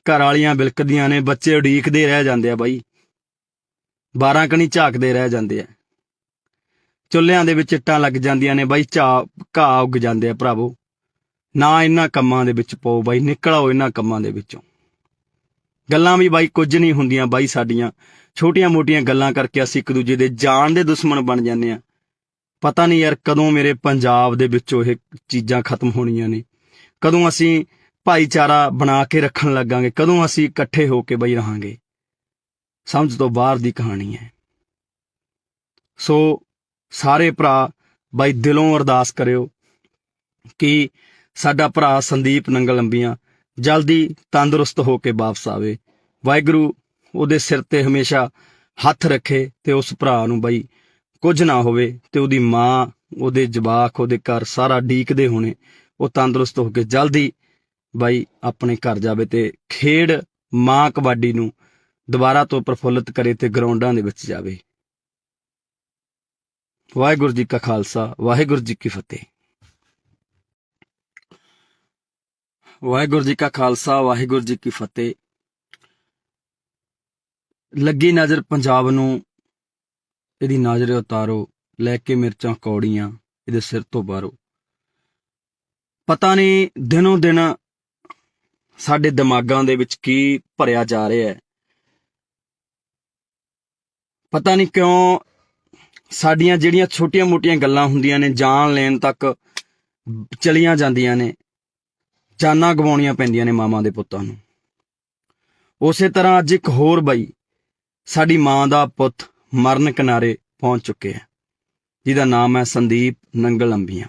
ਘਰ ਵਾਲੀਆਂ ਬਿਲਕਦੀਆਂ ਨੇ, ਬੱਚੇ ਉਡੀਕਦੇ ਰਹਿ ਜਾਂਦੇ ਆ ਬਾਈ, 12 ਕਣੀ ਝਾਕਦੇ ਰਹਿ ਜਾਂਦੇ ਆ, ਚੁੱਲ੍ਹਿਆਂ ਦੇ ਵਿੱਚ ਇੱਟਾਂ ਲੱਗ ਜਾਂਦੀਆਂ ਨੇ ਬਾਈ, ਘਾਹ ਉੱਗ ਜਾਂਦੇ ਆ। ਭਰਾਵੋ ਨਾ ਇਹਨਾਂ ਕੰਮਾਂ ਦੇ ਵਿੱਚ ਪਾਓ ਬਾਈ, ਨਿਕਲ ਆਓ ਇਹਨਾਂ ਕੰਮਾਂ ਦੇ ਵਿੱਚੋਂ। ਗੱਲਾਂ ਵੀ ਬਾਈ ਕੁਝ ਨਹੀਂ ਹੁੰਦੀਆਂ ਬਾਈ, ਸਾਡੀਆਂ ਛੋਟੀਆਂ ਮੋਟੀਆਂ ਗੱਲਾਂ ਕਰਕੇ ਅਸੀਂ ਇੱਕ ਦੂਜੇ ਦੇ ਜਾਨ ਦੇ ਦੁਸ਼ਮਣ ਬਣ ਜਾਂਦੇ ਆ। ਪਤਾ ਨਹੀਂ ਯਾਰ ਕਦੋਂ ਮੇਰੇ ਪੰਜਾਬ ਦੇ ਵਿੱਚੋਂ ਇਹ ਚੀਜ਼ਾਂ ਖਤਮ ਹੋਣੀਆਂ ਨੇ, ਕਦੋਂ ਅਸੀਂ ਭਾਈਚਾਰਾ ਬਣਾ ਕੇ ਰੱਖਣ ਲੱਗਾਂਗੇ, ਕਦੋਂ ਅਸੀਂ ਇਕੱਠੇ ਹੋ ਕੇ ਬਾਈ ਰਹਾਂਗੇ। ਸਮਝ ਤੋਂ ਬਾਹਰ ਦੀ ਕਹਾਣੀ ਹੈ। ਸੋ ਸਾਰੇ ਭਰਾ ਬਾਈ ਦਿਲੋਂ ਅਰਦਾਸ ਕਰਿਓ ਕਿ ਸਾਡਾ ਭਰਾ ਸੰਦੀਪ ਨੰਗਲ ਅੰਬੀਆਂ ਜਲਦੀ ਤੰਦਰੁਸਤ ਹੋ ਕੇ ਵਾਪਸ ਆਵੇ। ਵਾਹਿਗੁਰੂ ਉਹਦੇ ਸਿਰ ਤੇ ਹਮੇਸ਼ਾ ਹੱਥ ਰੱਖੇ ਤੇ ਉਸ ਭਰਾ ਨੂੰ ਬਾਈ ਕੁਝ ਨਾ ਹੋਵੇ, ਤੇ ਉਹਦੀ ਮਾਂ, ਉਹਦੇ ਜਵਾਕ, ਉਹਦੇ ਘਰ ਸਾਰਾ ਡੀਕਦੇ ਹੋਣੇ, ਉਹ ਤੰਦਰੁਸਤ ਹੋ ਕੇ ਜਲਦੀ ਬਾਈ ਆਪਣੇ ਘਰ ਜਾਵੇ ਤੇ ਖੇਡ ਮਾਂ ਕਬੱਡੀ ਨੂੰ ਦੁਬਾਰਾ ਤੋਂ ਪ੍ਰਫੁੱਲਿਤ ਕਰੇ ਤੇ ਗਰਾਊਂਡਾਂ ਦੇ ਵਿੱਚ ਜਾਵੇ। ਵਾਹਿਗੁਰੂ ਜੀ ਕਾ ਖਾਲਸਾ, ਵਾਹਿਗੁਰੂ ਜੀ ਕੀ ਫਤਿਹ। ਵਾਹਿਗੁਰੂ ਜੀ ਕਾ ਖਾਲਸਾ, ਵਾਹਿਗੁਰੂ ਜੀ ਕੀ ਫਤਿਹ। ਲੱਗੀ ਨਜ਼ਰ ਪੰਜਾਬ ਨੂੰ, ਇਹਦੀ ਨਜ਼ਰ ਉਤਾਰੋ, ਲੈ ਕੇ ਮਿਰਚਾਂ ਕੌੜੀਆਂ ਇਹਦੇ ਸਿਰ ਤੋਂ ਬਾਹਰੋਂ। ਪਤਾ ਨਹੀਂ ਦਿਨੋਂ ਦਿਨ ਸਾਡੇ ਦਿਮਾਗਾਂ ਦੇ ਵਿੱਚ ਕੀ ਭਰਿਆ ਜਾ ਰਿਹਾ ਹੈ। ਪਤਾ ਨਹੀਂ ਕਿਉਂ ਸਾਡੀਆਂ ਜਿਹੜੀਆਂ ਛੋਟੀਆਂ ਮੋਟੀਆਂ ਗੱਲਾਂ ਹੁੰਦੀਆਂ ਨੇ, ਜਾਨ ਲੈਣ ਤੱਕ ਚਲੀਆਂ ਜਾਂਦੀਆਂ ਨੇ, ਜਾਨਾਂ ਗਵਾਉਣੀਆਂ ਪੈਂਦੀਆਂ ਨੇ ਮਾਵਾਂ ਦੇ ਪੁੱਤਾਂ ਨੂੰ। ਉਸੇ ਤਰ੍ਹਾਂ ਅੱਜ ਇੱਕ ਹੋਰ ਬਾਈ, ਸਾਡੀ ਮਾਂ ਦਾ ਪੁੱਤ ਮਰਨ ਕਿਨਾਰੇ ਪਹੁੰਚ ਚੁੱਕਿਆ, ਜਿਹਦਾ ਨਾਮ ਹੈ ਸੰਦੀਪ ਨੰਗਲ ਅੰਬੀਆਂ।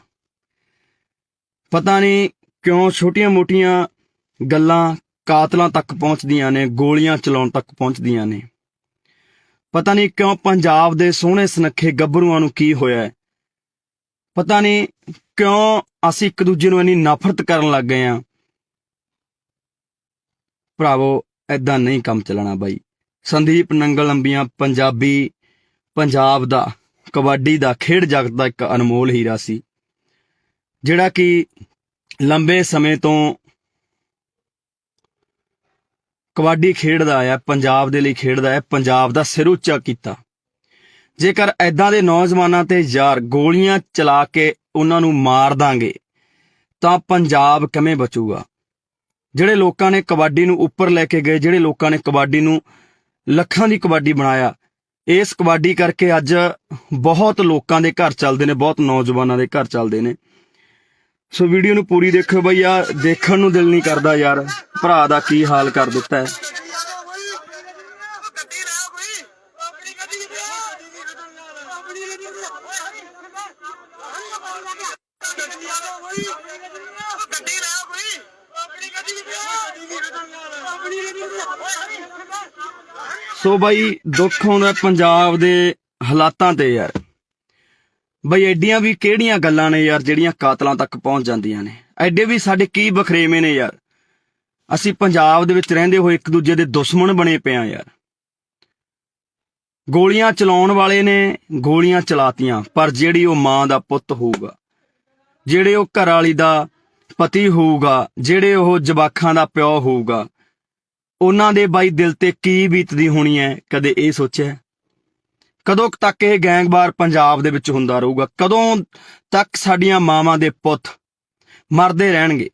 ਪਤਾ ਨਹੀਂ ਕਿਉਂ ਛੋਟੀਆਂ ਮੋਟੀਆਂ ਗੱਲਾਂ ਕਾਤਲਾਂ ਤੱਕ ਪਹੁੰਚਦੀਆਂ ਨੇ, ਗੋਲੀਆਂ ਚਲਾਉਣ ਤੱਕ ਪਹੁੰਚਦੀਆਂ ਨੇ। ਪਤਾ ਨਹੀਂ ਕਿਉਂ ਪੰਜਾਬ ਦੇ ਸੋਹਣੇ ਸੁਨੱਖੇ ਗੱਭਰੂਆਂ ਨੂੰ ਕੀ ਹੋਇਆ ਹੈ। ਪਤਾ ਨਹੀਂ ਕਿਉਂ ਅਸੀਂ ਇੱਕ ਦੂਜੇ ਨੂੰ ਇੰਨੀ ਨਫ਼ਰਤ ਕਰਨ ਲੱਗ ਗਏ ਹਾਂ। ਭਰਾਵੋ ਏਦਾਂ ਨਹੀਂ ਕੰਮ ਚੱਲਣਾ ਬਾਈ। ਸੰਦੀਪ ਨੰਗਲ ਅੰਬੀਆਂ ਪੰਜਾਬ ਦਾ, ਕਬੱਡੀ ਦਾ, ਖੇਡ ਜਗਤ ਦਾ ਇੱਕ ਅਨਮੋਲ ਹੀਰਾ ਸੀ, ਜਿਹੜਾ ਕਿ ਲੰਬੇ ਸਮੇਂ ਤੋਂ ਕਬੱਡੀ ਖੇਡਦਾ ਆਇਆ, ਪੰਜਾਬ ਦੇ ਲਈ ਖੇਡਦਾ ਹੈ, ਪੰਜਾਬ ਦਾ ਸਿਰ ਉੱਚਾ ਕੀਤਾ। ਜੇਕਰ ਐਦਾਂ ਦੇ ਨੌਜਵਾਨਾਂ ਤੇ ਯਾਰ ਗੋਲੀਆਂ ਚਲਾ ਕੇ ਉਹਨਾਂ ਨੂੰ ਮਾਰ ਦਾਂਗੇ ਤਾਂ ਪੰਜਾਬ ਕਿਵੇਂ ਬਚੂਗਾ? ਜਿਹੜੇ ਲੋਕਾਂ ਨੇ ਕਬੱਡੀ ਨੂੰ ਉੱਪਰ ਲੈ ਕੇ ਗਏ, ਜਿਹੜੇ ਲੋਕਾਂ ਨੇ ਕਬੱਡੀ ਨੂੰ ਲੱਖਾਂ ਦੀ ਕਬੱਡੀ ਬਣਾਇਆ, ਇਸ ਕਬੱਡੀ ਕਰਕੇ ਅੱਜ ਬਹੁਤ ਲੋਕਾਂ ਦੇ ਘਰ ਚੱਲਦੇ ਨੇ, ਬਹੁਤ ਨੌਜਵਾਨਾਂ ਦੇ ਘਰ ਚੱਲਦੇ ਨੇ। ਸੋ ਵੀਡੀਓ ਨੂੰ ਪੂਰੀ ਦੇਖੋ ਬਈ, ਆ ਦੇਖਣ ਨੂੰ ਦਿਲ ਨਹੀਂ ਕਰਦਾ ਯਾਰ, ਭਰਾ ਦਾ ਕੀ ਹਾਲ ਕਰ ਦਿੱਤਾ ਹੈ। ਸੋ ਬਾਈ ਦੁੱਖ ਆਉਂਦਾ ਪੰਜਾਬ ਦੇ ਹਾਲਾਤਾਂ ਤੇ ਯਾਰ। ਬਈ ਐਡੀਆਂ ਵੀ ਕਿਹੜੀਆਂ ਗੱਲਾਂ ਨੇ ਯਾਰ ਜਿਹੜੀਆਂ ਕਾਤਲਾਂ ਤੱਕ ਪਹੁੰਚ ਜਾਂਦੀਆਂ ਨੇ। ਐਡੇ ਵੀ ਸਾਡੇ ਕੀ ਬਖਰੇਵੇਂ ਨੇ ਯਾਰ। ਅਸੀਂ ਪੰਜਾਬ ਦੇ ਵਿੱਚ ਰਹਿੰਦੇ ਹੋਏ ਇੱਕ ਦੂਜੇ ਦੇ ਦੁਸ਼ਮਣ ਬਣੇ ਪਏ ਆ ਯਾਰ। ਗੋਲੀਆਂ ਚਲਾਉਣ ਵਾਲੇ ਨੇ ਗੋਲੀਆਂ ਚਲਾਤੀਆਂ, ਪਰ ਜਿਹੜੀ ਉਹ ਮਾਂ ਦਾ ਪੁੱਤ ਹੋਊਗਾ, ਜਿਹੜੇ ਉਹ ਘਰ ਵਾਲੀ ਦਾ ਪਤੀ ਹੋਊਗਾ, ਜਿਹੜੇ ਉਹ ਜਵਾਕਾਂ ਦਾ ਪਿਓ ਹੋਊਗਾ, ਉਹਨਾਂ ਦੇ ਬਾਈ ਦਿਲ ਤੇ ਕੀ ਬੀਤਦੀ ਹੋਣੀ ਹੈ, ਕਦੇ ਇਹ ਸੋਚਿਆ? ਕਦੋਂ ਤੱਕ ਇਹ ਗੈਂਗਵਾਰ ਪੰਜਾਬ ਦੇ ਵਿੱਚ ਹੁੰਦਾ ਰਹੂਗਾ? ਕਦੋਂ ਤੱਕ ਸਾਡੀਆਂ ਮਾਵਾਂ ਦੇ ਪੁੱਤ ਮਰਦੇ ਰਹਿਣਗੇ?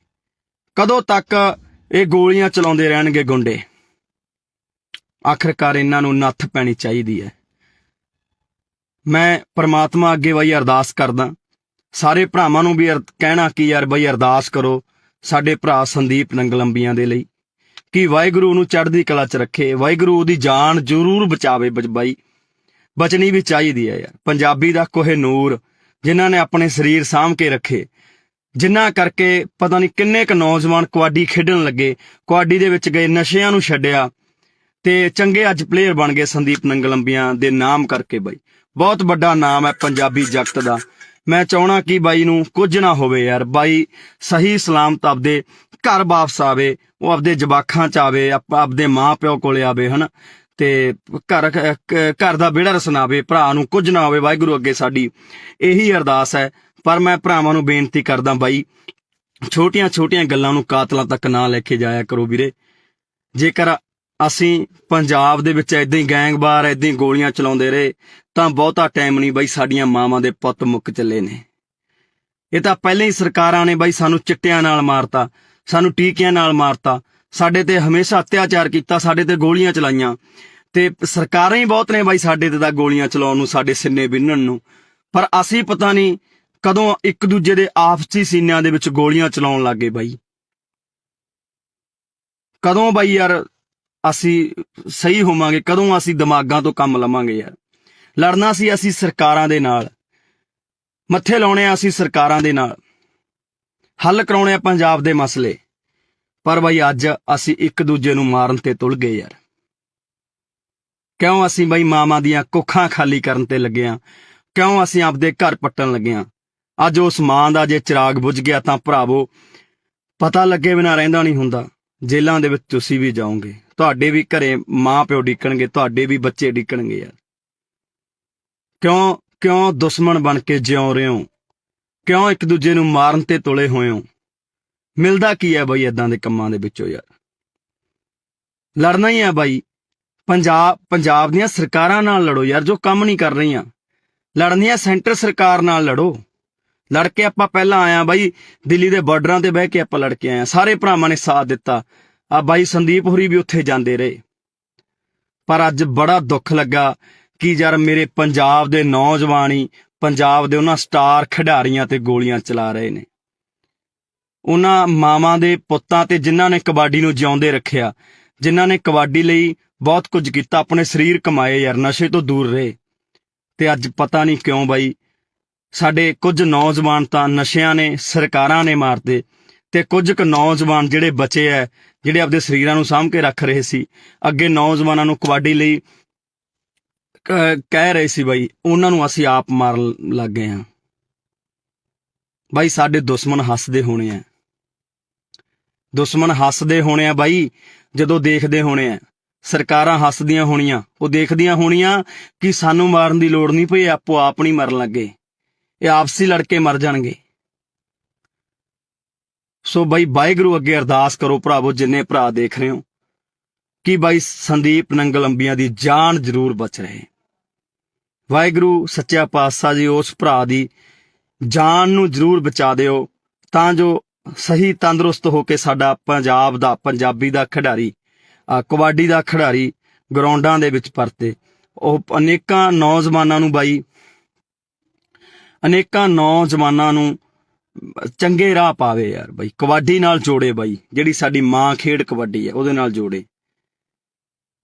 ਕਦੋਂ ਤੱਕ ਇਹ ਗੋਲੀਆਂ ਚਲਾਉਂਦੇ ਰਹਿਣਗੇ ਗੁੰਡੇ? ਆਖਰਕਾਰ ਇਹਨਾਂ ਨੂੰ ਨੱਥ ਪੈਣੀ ਚਾਹੀਦੀ ਹੈ। ਮੈਂ ਪ੍ਰਮਾਤਮਾ ਅੱਗੇ ਬਾਈ ਅਰਦਾਸ ਕਰਦਾ, ਸਾਰੇ ਭਰਾਵਾਂ ਨੂੰ ਵੀ ਕਹਿਣਾ ਕਿ ਯਾਰ ਬਾਈ ਅਰਦਾਸ ਕਰੋ ਸਾਡੇ ਭਰਾ ਸੰਦੀਪ ਨੰਗਲੰਬੀਆਂ ਦੇ ਲਈ, ਕਿ ਵਾਹਿਗੁਰੂ ਨੂੰ ਚੜ੍ਹਦੀ ਕਲਾ 'ਚ ਰੱਖੇ, ਵਾਹਿਗੁਰੂ ਉਹਦੀ ਜਾਨ ਜ਼ਰੂਰ ਬਚਾਵੇ। ਬਾਈ ਬਚਣੀ ਵੀ ਚਾਹੀਦੀ ਹੈ ਯਾਰ। ਪੰਜਾਬੀ ਦਾ ਕੋਹਿਨੂਰ ਜਿਨ੍ਹਾਂ ਨੇ ਆਪਣੇ ਸਰੀਰ ਸਾਂਭ ਕੇ ਰੱਖੇ, ਜਿਨ੍ਹਾਂ ਕਰਕੇ ਪਤਾ ਨਹੀਂ ਕਿੰਨੇ ਕੁ ਨੌਜਵਾਨ ਕਬੱਡੀ ਖੇਡਣ ਲੱਗੇ, ਕਬੱਡੀ ਦੇ ਵਿੱਚ ਗਏ, ਨਸ਼ਿਆਂ ਨੂੰ ਛੱਡਿਆ ਤੇ ਚੰਗੇ ਅੱਜ ਪਲੇਅਰ ਬਣ ਗਏ ਸੰਦੀਪ ਨੰਗਲੰਬੀਆਂ ਦੇ ਨਾਮ ਕਰਕੇ। ਬਾਈ ਬਹੁਤ ਵੱਡਾ ਨਾਮ ਹੈ ਪੰਜਾਬੀ ਜਗਤ ਦਾ। ਮੈਂ ਚਾਹਣਾ ਕਿ ਬਾਈ ਨੂੰ ਕੁਝ ਨਾ ਹੋਵੇ ਯਾਰ। ਬਾਈ ਸਹੀ ਸਲਾਮਤ ਆਪਦੇ ਘਰ ਵਾਪਸ ਆਵੇ, ਉਹ ਆਪਦੇ ਜਵਾਕਾਂ 'ਚ ਆਵੇ, ਆਪਦੇ ਮਾਂ ਪਿਓ ਕੋਲੇ ਆਵੇ, ਹਨਾ, ਤੇ ਘਰ ਦਾ ਵਿਹੜਾ ਰਸਨਾਵੇ, ਭਰਾ ਨੂੰ ਕੁਝ ਨਾ ਹੋਵੇ। ਵਾਹਿਗੁਰੂ ਅੱਗੇ ਸਾਡੀ ਇਹੀ ਅਰਦਾਸ ਹੈ। ਪਰ ਮੈਂ ਭਰਾਵਾਂ ਨੂੰ ਬੇਨਤੀ ਕਰਦਾ ਬਾਈ, ਛੋਟੀਆਂ ਛੋਟੀਆਂ ਗੱਲਾਂ ਨੂੰ ਕਾਤਲਾਂ ਤੱਕ ਨਾ ਲੈ ਕੇ ਜਾਇਆ ਕਰੋ ਵੀਰੇ। ਜੇਕਰ ਅਸੀਂ ਪੰਜਾਬ ਦੇ ਵਿੱਚ ਏਦਾਂ ਹੀ ਗੈਂਗਵਾਰ ਏਦਾਂ ਹੀ ਗੋਲੀਆਂ ਚਲਾਉਂਦੇ ਰਹੇ ਤਾਂ ਬਹੁਤਾ ਟਾਈਮ ਨਹੀਂ ਬਾਈ, ਸਾਡੀਆਂ ਮਾਵਾਂ ਦੇ ਪੁੱਤ ਮੁੱਕ ਚੱਲੇ ਨੇ। ਇਹ ਤਾਂ ਪਹਿਲਾਂ ਹੀ ਸਰਕਾਰਾਂ ਨੇ ਬਾਈ ਸਾਨੂੰ ਚਿੱਟਿਆਂ ਨਾਲ ਮਾਰਤਾ, ਸਾਨੂੰ ਟੀਕਿਆਂ ਨਾਲ ਮਾਰਤਾ, ਸਾਡੇ ਤੇ ਹਮੇਸ਼ਾ ਅਤਿਆਚਾਰ ਕੀਤਾ, ਸਾਡੇ ਤੇ ਗੋਲੀਆਂ ਚਲਾਈਆਂ, ਤੇ ਸਰਕਾਰਾਂ ਹੀ ਬਹੁਤ ਨੇ ਬਾਈ ਸਾਡੇ ਤੇ ਤਾਂ ਗੋਲੀਆਂ ਚਲਾਉਣ ਨੂੰ, ਸਾਡੇ ਸਿੰਨੇ ਬਿੰਨਣ ਨੂੰ। ਪਰ ਅਸੀਂ ਪਤਾ ਨਹੀਂ ਕਦੋਂ ਇੱਕ ਦੂਜੇ ਦੇ ਆਪਸੀ ਸੀਨਿਆਂ ਦੇ ਵਿੱਚ ਗੋਲੀਆਂ ਚਲਾਉਣ ਲੱਗੇ ਬਾਈ। ਕਦੋਂ ਬਾਈ ਯਾਰ ਅਸੀਂ ਸਹੀ ਹੋਵਾਂਗੇ? ਕਦੋਂ ਅਸੀਂ ਦਿਮਾਗਾਂ ਤੋਂ ਕੰਮ ਲਵਾਂਗੇ ਯਾਰ? ਲੜਨਾ ਸੀ ਅਸੀਂ ਸਰਕਾਰਾਂ ਦੇ ਨਾਲ, ਮੱਥੇ ਲਾਉਣੇ ਆ ਅਸੀਂ ਸਰਕਾਰਾਂ ਦੇ ਨਾਲ, ਹੱਲ ਕਰਾਉਣੇ ਆ ਪੰਜਾਬ ਦੇ ਮਸਲੇ। ਪਰ ਬਾਈ ਅੱਜ ਅਸੀਂ ਇੱਕ ਦੂਜੇ ਨੂੰ ਮਾਰਨ ਤੇ ਤੁਲ ਗਏ ਯਾਰ। ਕਿਉਂ ਅਸੀਂ ਬਾਈ ਮਾਵਾਂ ਦੀਆਂ ਕੁੱਖਾਂ ਖਾਲੀ ਕਰਨ ਤੇ ਲੱਗੇ ਆ? ਕਿਉਂ ਅਸੀਂ ਆਪਦੇ ਘਰ ਪੱਟਣ ਲੱਗੇ ਆ? ਅੱਜ ਉਸ ਮਾਂ ਦਾ ਜੇ ਚਿਰਾਗ ਬੁਝ ਗਿਆ ਤਾਂ ਭਰਾਵੋ ਪਤਾ ਲੱਗੇ ਬਿਨਾਂ ਰਹਿੰਦਾ ਨਹੀਂ ਹੁੰਦਾ। ਜੇਲ੍ਹਾਂ ਦੇ ਵਿੱਚ ਤੁਸੀਂ ਵੀ ਜਾਓਗੇ, ਤੁਹਾਡੇ ਵੀ ਘਰੇ ਮਾਂ ਪਿਓ ਡਿੱਕਣਗੇ, ਤੁਹਾਡੇ ਵੀ ਬੱਚੇ ਡਿੱਕਣਗੇ ਯਾਰ। ਕਿਉਂ ਦੁਸ਼ਮਣ ਬਣ ਕੇ ਜਿਉਂ ਰਹੇ ਹੋ? ਕਿਉਂ ਇੱਕ ਦੂਜੇ ਨੂੰ ਮਾਰਨ ਤੇ ਤੁਲੇ ਹੋਏ ਹੋ? ਮਿਲਦਾ ਕੀ ਹੈ ਬਾਈ ਏਦਾਂ ਦੇ ਕੰਮਾਂ ਦੇ ਵਿੱਚੋਂ ਯਾਰ? ਲੜਨਾ ਹੀ ਹੈ ਬਾਈ। ਪੰਜਾਬ ਦੀਆਂ ਸਰਕਾਰਾਂ ਨਾਲ ਲੜੋ ਯਾਰ, ਜੋ ਕੰਮ ਨਹੀਂ ਕਰ ਰਹੀਆਂ। ਲੜਨੀ ਹੈ ਸੈਂਟਰ ਸਰਕਾਰ ਨਾਲ ਲੜੋ। ਲੜ ਕੇ ਆਪਾਂ ਪਹਿਲਾਂ ਆਇਆ ਬਾਈ, ਦਿੱਲੀ ਦੇ ਬਾਰਡਰਾਂ ਤੇ ਬਹਿ ਕੇ ਆਪਾਂ ਲੜ ਕੇ ਆਏ, ਸਾਰੇ ਭਰਾਵਾਂ ਨੇ ਸਾਥ ਦਿੱਤਾ। ਆ ਬਾਈ ਸੰਦੀਪ ਹੋਰੀ ਵੀ ਉੱਥੇ ਜਾਂਦੇ ਰਹੇ। ਪਰ ਅੱਜ ਬੜਾ ਦੁੱਖ ਲੱਗਾ ਕਿ ਯਾਰ ਮੇਰੇ ਪੰਜਾਬ ਦੇ ਨੌਜਵਾਨ ਹੀ ਪੰਜਾਬ ਦੇ ਉਹਨਾਂ ਸਟਾਰ ਖਿਡਾਰੀਆਂ ਤੇ ਗੋਲੀਆਂ ਚਲਾ ਰਹੇ ਨੇ। ਉਹਨਾਂ ਮਾਵਾਂ ਦੇ ਪੁੱਤਾਂ ਤੇ ਜਿਨ੍ਹਾਂ ਨੇ ਕਬੱਡੀ ਨੂੰ ਜਿਉਂਦੇ ਰੱਖਿਆ, ਜਿਨ੍ਹਾਂ ਨੇ ਕਬੱਡੀ ਲਈ ਬਹੁਤ ਕੁਝ ਕੀਤਾ, ਆਪਣੇ ਸਰੀਰ ਕਮਾਏ ਯਾਰ, ਨਸ਼ੇ ਤੋਂ ਦੂਰ ਰਹੇ। ਤੇ ਅੱਜ ਪਤਾ ਨਹੀਂ ਕਿਉਂ ਬਾਈ ਸਾਡੇ ਕੁਝ ਨੌਜਵਾਨ ਤਾਂ ਨਸ਼ਿਆਂ ਨੇ, ਸਰਕਾਰਾਂ ਨੇ ਮਾਰਦੇ, ਤੇ ਕੁਝ ਕੁ ਨੌਜਵਾਨ ਜਿਹੜੇ ਬਚੇ ਐ, ਜਿਹੜੇ ਆਪਦੇ ਸਰੀਰਾਂ ਨੂੰ ਸਾਂਭ ਕੇ ਰੱਖ ਰਹੇ ਸੀ, ਅੱਗੇ ਨੌਜਵਾਨਾਂ ਨੂੰ ਕਬੱਡੀ ਲਈ ਕਹਿ ਰਹੇ ਸੀ ਬਾਈ, ਉਹਨਾਂ ਨੂੰ ਅਸੀਂ ਆਪ ਮਾਰਨ ਲੱਗ ਗਏ ਹਾਂ। ਬਾਈ ਸਾਡੇ ਦੁਸ਼ਮਣ ਹੱਸਦੇ ਹੋਣੇ ਆ, ਦੁਸ਼ਮਣ ਹੱਸਦੇ ਹੋਣੇ ਆ ਬਾਈ, ਜਦੋਂ ਦੇਖਦੇ ਹੋਣੇ ਆ। ਸਰਕਾਰਾਂ ਹੱਸਦੀਆਂ ਹੋਣੀਆਂ, ਉਹ ਦੇਖਦੀਆਂ ਹੋਣੀਆਂ ਕਿ ਸਾਨੂੰ ਮਾਰਨ ਦੀ ਲੋੜ ਨਹੀਂ ਪਈ, ਆਪੋ ਆਪ ਨਹੀਂ ਮਰਨ ਲੱਗੇ, ਇਹ ਆਪਸੀ ਲੜ ਕੇ ਮਰ ਜਾਣਗੇ। ਸੋ ਬਾਈ ਵਾਹਿਗੁਰੂ ਅੱਗੇ ਅਰਦਾਸ ਕਰੋ ਭਰਾਵੋ, ਜਿੰਨੇ ਭਰਾ ਦੇਖ ਰਹੇ ਹੋ, ਕਿ ਬਾਈ ਸੰਦੀਪ ਨੰਗਲੰਬੀਆਂ ਦੀ ਜਾਨ ਜ਼ਰੂਰ ਬਚ ਰਹੇ। ਵਾਹਿਗੁਰੂ ਸੱਚਾ ਪਾਤਸ਼ਾਹ ਜੀ ਉਸ ਭਰਾ ਦੀ ਜਾਨ ਨੂੰ ਜ਼ਰੂਰ ਬਚਾ ਦਿਓ, ਤਾਂ ਜੋ ਸਹੀ ਤੰਦਰੁਸਤ ਹੋ ਕੇ ਸਾਡਾ ਪੰਜਾਬ ਦਾ, ਪੰਜਾਬੀ ਦਾ ਖਿਡਾਰੀ, ਕਬੱਡੀ ਦਾ ਖਿਡਾਰੀ ਗਰਾਊਂਡਾਂ ਦੇ ਵਿੱਚ ਪਰਤੇ। ਉਹ ਅਨੇਕਾਂ ਨੌਜਵਾਨਾਂ ਨੂੰ ਬਾਈ, ਅਨੇਕਾਂ ਨੌਜਵਾਨਾਂ ਨੂੰ ਚੰਗੇ ਰਾਹ ਪਾਵੇ ਯਾਰ ਬਾਈ, ਕਬੱਡੀ ਨਾਲ ਜੋੜੇ ਬਾਈ, ਜਿਹੜੀ ਸਾਡੀ ਮਾਂ ਖੇਡ ਕਬੱਡੀ ਹੈ ਉਹਦੇ ਨਾਲ ਜੋੜੇ।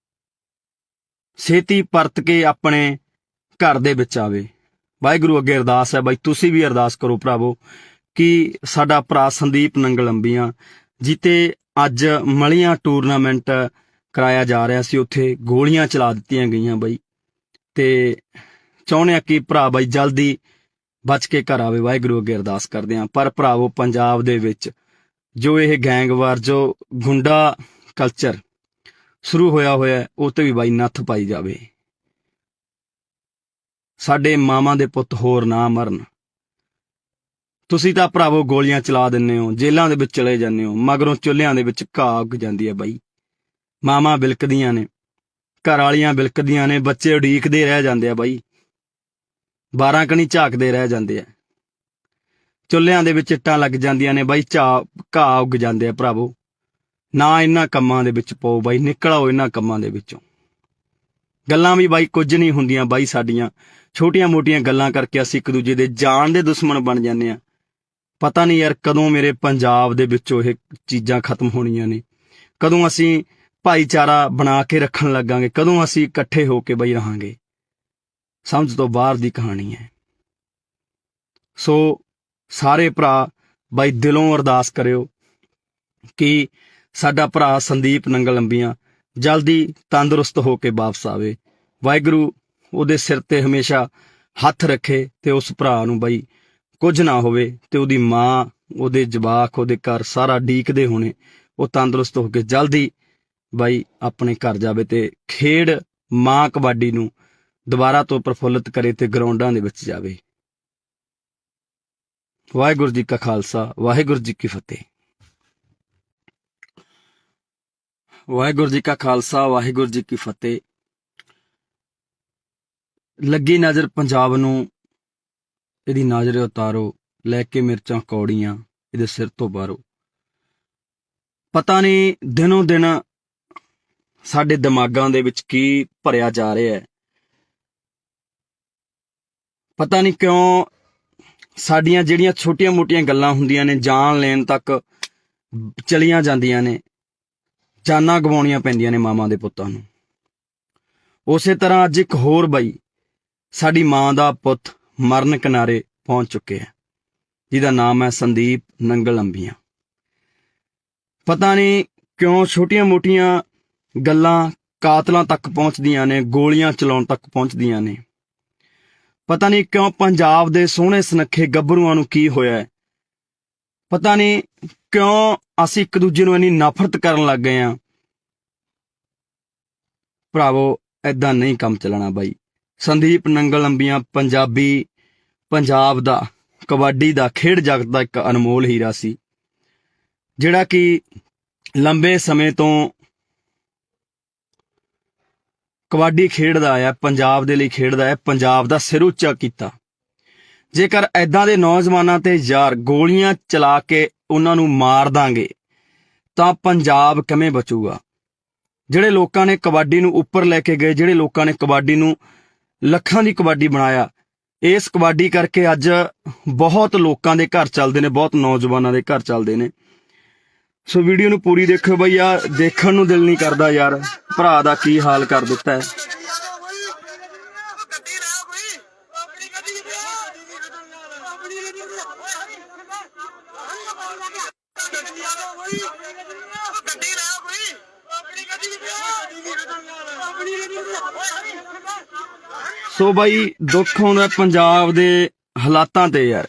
ਛੇਤੀ ਪਰਤ ਕੇ ਆਪਣੇ ਘਰ ਦੇ ਵਿੱਚ ਆਵੇ। ਵਾਹਿਗੁਰੂ ਅੱਗੇ ਅਰਦਾਸ ਹੈ ਬਾਈ, ਤੁਸੀਂ ਵੀ ਅਰਦਾਸ ਕਰੋ ਭਰਾਵੋ, ਕਿ ਸਾਡਾ ਭਰਾ ਸੰਦੀਪ ਨੰਗਲੰਬੀਆਂ ਜਿੱਤੇ ਅੱਜ ਮਲੀਆਂ ਟੂਰਨਾਮੈਂਟ ਕਰਾਇਆ ਜਾ ਰਿਹਾ ਸੀ, ਉੱਥੇ ਗੋਲੀਆਂ ਚਲਾ ਦਿੱਤੀਆਂ ਗਈਆਂ ਬਾਈ। ਤੇ ਚਾਹੁੰਦੇ ਆ ਕਿ ਭਰਾ ਬਾਈ ਜਲਦੀ ਬਚ ਕੇ ਘਰ ਆਵੇ, ਵਾਹਿਗੁਰੂ ਅੱਗੇ ਅਰਦਾਸ ਕਰਦੇ ਹਾਂ। ਪਰ ਭਰਾਵੋ, ਪੰਜਾਬ ਦੇ ਵਿੱਚ ਜੋ ਇਹ ਗੈਂਗਵਾਰ, ਜੋ ਗੁੰਡਾ ਕਲਚਰ ਸ਼ੁਰੂ ਹੋਇਆ ਉਹ ਤੇ ਵੀ ਬਾਈ ਨੱਥ ਪਾਈ ਜਾਵੇ। ਸਾਡੇ ਮਾਵਾਂ ਦੇ ਪੁੱਤ ਹੋਰ ਨਾ ਮਰਨ। ਤੁਸੀਂ ਤਾਂ ਭਰਾਵੋ ਗੋਲੀਆਂ ਚਲਾ ਦਿੰਦੇ ਹੋ, ਜੇਲ੍ਹਾਂ ਦੇ ਵਿੱਚ ਚਲੇ ਜਾਂਦੇ ਹੋ, ਮਗਰੋਂ ਚੁੱਲ੍ਹਿਆਂ ਦੇ ਵਿੱਚ ਘਾਹ ਉੱਗ ਜਾਂਦੀ ਹੈ ਬਾਈ। ਮਾਵਾਂ ਬਿਲਕਦੀਆਂ ਨੇ, ਘਰ ਵਾਲੀਆਂ ਬਿਲਕਦੀਆਂ ਨੇ, ਬੱਚੇ ਉਡੀਕਦੇ ਰਹਿ ਜਾਂਦੇ ਆ ਬਾਈ, 12 ਕਣੀ ਝਾਕਦੇ ਰਹਿ ਜਾਂਦੇ ਆ। ਚੁੱਲ੍ਹਿਆਂ ਦੇ ਵਿੱਚ ਇੱਟਾਂ ਲੱਗ ਜਾਂਦੀਆਂ ਨੇ ਬਾਈ, ਘਾਹ ਉੱਗ ਜਾਂਦੇ ਆ। ਭਰਾਵੋ, ਨਾ ਇਹਨਾਂ ਕੰਮਾਂ ਦੇ ਵਿੱਚ ਪਾਓ ਬਾਈ, ਨਿਕਲ ਆਓ ਇਹਨਾਂ ਕੰਮਾਂ ਦੇ ਵਿੱਚੋਂ। ਗੱਲਾਂ ਵੀ ਬਾਈ ਕੁਝ ਨਹੀਂ ਹੁੰਦੀਆਂ ਬਾਈ, ਸਾਡੀਆਂ ਛੋਟੀਆਂ-ਮੋਟੀਆਂ ਗੱਲਾਂ ਕਰਕੇ ਅਸੀਂ ਇੱਕ ਦੂਜੇ ਦੇ ਜਾਨ ਦੇ ਦੁਸ਼ਮਣ ਬਣ ਜਾਂਦੇ ਆ। ਪਤਾ ਨਹੀਂ ਯਾਰ ਕਦੋਂ ਮੇਰੇ ਪੰਜਾਬ ਦੇ ਵਿੱਚੋਂ ਇਹ ਚੀਜ਼ਾਂ ਖਤਮ ਹੋਣੀਆਂ ਨੇ, ਕਦੋਂ ਅਸੀਂ ਭਾਈਚਾਰਾ ਬਣਾ ਕੇ ਰੱਖਣ ਲੱਗਾਂਗੇ, ਕਦੋਂ ਅਸੀਂ ਇਕੱਠੇ ਹੋ ਕੇ ਬਈ ਰਹਾਂਗੇ। ਸਮਝ ਤੋਂ ਬਾਹਰ ਦੀ ਕਹਾਣੀ ਹੈ। ਸੋ ਸਾਰੇ ਭਰਾ ਬਾਈ ਦਿਲੋਂ ਅਰਦਾਸ ਕਰਿਓ ਕਿ ਸਾਡਾ ਭਰਾ ਸੰਦੀਪ ਨੰਗਲ ਅੰਬੀਆਂ ਜਲਦੀ ਤੰਦਰੁਸਤ ਹੋ ਕੇ ਵਾਪਸ ਆਵੇ। ਵਾਹਿਗੁਰੂ ਉਹਦੇ ਸਿਰ ਤੇ ਹਮੇਸ਼ਾ ਹੱਥ ਰੱਖੇ ਤੇ ਉਸ ਭਰਾ ਨੂੰ ਬਾਈ ਕੁਝ ਨਾ ਹੋਵੇ, ਤੇ ਉਹਦੀ ਮਾਂ, ਉਹਦੇ ਜਵਾਕ, ਉਹਦੇ ਘਰ ਸਾਰਾ ਡੀਕਦੇ ਹੋਣੇ, ਉਹ ਤੰਦਰੁਸਤ ਹੋ ਕੇ ਜਲਦੀ ਬਾਈ ਆਪਣੇ ਘਰ ਜਾਵੇ ਤੇ ਖੇਡ ਮਾਂ ਕਬੱਡੀ ਨੂੰ ਦੁਬਾਰਾ ਤੋਂ ਪ੍ਰਫੁੱਲਿਤ ਕਰੇ ਤੇ ਗਰਾਊਂਡਾਂ ਦੇ ਵਿੱਚ ਜਾਵੇ। ਵਾਹਿਗੁਰੂ ਜੀ ਕਾ ਖਾਲਸਾ, ਵਾਹਿਗੁਰੂ ਜੀ ਕੀ ਫਤਿਹ। ਵਾਹਿਗੁਰੂ ਜੀ ਕਾ ਖਾਲਸਾ, ਵਾਹਿਗੁਰੂ ਜੀ ਕੀ ਫਤਿਹ। ਲੱਗੀ ਨਜ਼ਰ ਪੰਜਾਬ ਨੂੰ, ਇਹਦੀ ਨਜ਼ਰ ਉਤਾਰੋ, ਲੈ ਕੇ ਮਿਰਚਾਂ ਕੌੜੀਆਂ ਇਹਦੇ ਸਿਰ ਤੋਂ ਬਾਹਰੋ। ਪਤਾ ਨਹੀਂ ਦਿਨੋਂ ਦਿਨ ਸਾਡੇ ਦਿਮਾਗਾਂ ਦੇ ਵਿੱਚ ਕੀ ਭਰਿਆ ਜਾ ਰਿਹਾ ਹੈ। ਪਤਾ ਨਹੀਂ ਕਿਉਂ ਸਾਡੀਆਂ ਜਿਹੜੀਆਂ ਛੋਟੀਆਂ-ਮੋਟੀਆਂ ਗੱਲਾਂ ਹੁੰਦੀਆਂ ਨੇ, ਜਾਨ ਲੈਣ ਤੱਕ ਚਲੀਆਂ ਜਾਂਦੀਆਂ ਨੇ, ਜਾਨਾਂ ਗਵਾਉਣੀਆਂ ਪੈਂਦੀਆਂ ਨੇ ਮਾਵਾਂ ਦੇ ਪੁੱਤਾਂ ਨੂੰ। ਉਸੇ ਤਰ੍ਹਾਂ ਅੱਜ ਇੱਕ ਹੋਰ ਬਾਈ, ਸਾਡੀ ਮਾਂ ਦਾ ਪੁੱਤ ਮਰਨ ਕਿਨਾਰੇ ਪਹੁੰਚ ਚੁੱਕਿਆ, ਜਿਹਦਾ ਨਾਮ ਹੈ ਸੰਦੀਪ ਨੰਗਲ ਅੰਬੀਆਂ। ਪਤਾ ਨਹੀਂ ਕਿਉਂ ਛੋਟੀਆਂ-ਮੋਟੀਆਂ ਗੱਲਾਂ ਕਾਤਲਾਂ ਤੱਕ ਪਹੁੰਚਦੀਆਂ ਨੇ, ਗੋਲੀਆਂ ਚਲਾਉਣ ਤੱਕ ਪਹੁੰਚਦੀਆਂ ਨੇ। ਪਤਾ ਨਹੀਂ ਕਿਉਂ ਪੰਜਾਬ ਦੇ ਸੋਹਣੇ ਸੁਨੱਖੇ ਗੱਭਰੂਆਂ ਨੂੰ ਕੀ ਹੋਇਆ ਹੈ। ਪਤਾ ਨਹੀਂ ਕਿਉਂ ਅਸੀਂ ਇੱਕ ਦੂਜੇ ਨੂੰ ਇੰਨੀ ਨਫ਼ਰਤ ਕਰਨ ਲੱਗ ਗਏ ਹਾਂ। ਭਰਾਵੋ, ਏਦਾਂ ਨਹੀਂ ਕੰਮ ਚੱਲਣਾ ਬਾਈ। ਸੰਦੀਪ ਨੰਗਲ ਅੰਬੀਆਂ ਪੰਜਾਬ ਦਾ ਕਬੱਡੀ ਦਾ ਖੇਡ ਜਗਤ ਦਾ ਇੱਕ ਅਨਮੋਲ ਹੀਰਾ ਸੀ, ਜਿਹੜਾ ਕਿ ਲੰਬੇ ਸਮੇਂ ਤੋਂ ਕਬੱਡੀ ਖੇਡਦਾ ਆਇਆ, ਪੰਜਾਬ ਦੇ ਲਈ ਖੇਡਦਾ ਹੈ, ਪੰਜਾਬ ਦਾ ਸਿਰ ਉੱਚਾ ਕੀਤਾ। ਜੇਕਰ ਐਦਾਂ ਦੇ ਨੌਜਵਾਨਾਂ ਤੇ ਯਾਰ ਗੋਲੀਆਂ ਚਲਾ ਕੇ ਉਹਨਾਂ ਨੂੰ ਮਾਰ ਦਾਂਗੇ ਤਾਂ ਪੰਜਾਬ ਕਿਵੇਂ ਬਚੂਗਾ? ਜਿਹੜੇ ਲੋਕਾਂ ਨੇ ਕਬੱਡੀ ਨੂੰ ਉੱਪਰ ਲੈ ਕੇ ਗਏ, ਜਿਹੜੇ ਲੋਕਾਂ ਨੇ ਕਬੱਡੀ ਨੂੰ ਲੱਖਾਂ ਦੀ ਕਬੱਡੀ ਬਣਾਇਆ, ਇਸ ਕਬੱਡੀ ਕਰਕੇ ਅੱਜ ਬਹੁਤ ਲੋਕਾਂ ਦੇ ਘਰ ਚੱਲਦੇ ਨੇ, ਬਹੁਤ ਨੌਜਵਾਨਾਂ ਦੇ ਘਰ ਚੱਲਦੇ ਨੇ। ਸੋ ਵੀਡੀਓ ਨੂੰ ਪੂਰੀ ਦੇਖਿਓ ਬਈ, ਯਾਰ ਦੇਖਣ ਨੂੰ ਦਿਲ ਨਹੀਂ ਕਰਦਾ ਯਾਰ, ਭਰਾ ਦਾ ਕੀ ਹਾਲ ਕਰ ਦਿੱਤਾ ਹੈ। ਸੋ ਬਾਈ ਦੁੱਖ ਆਉਂਦਾ ਪੰਜਾਬ ਦੇ ਹਾਲਾਤਾਂ ਤੇ ਯਾਰ।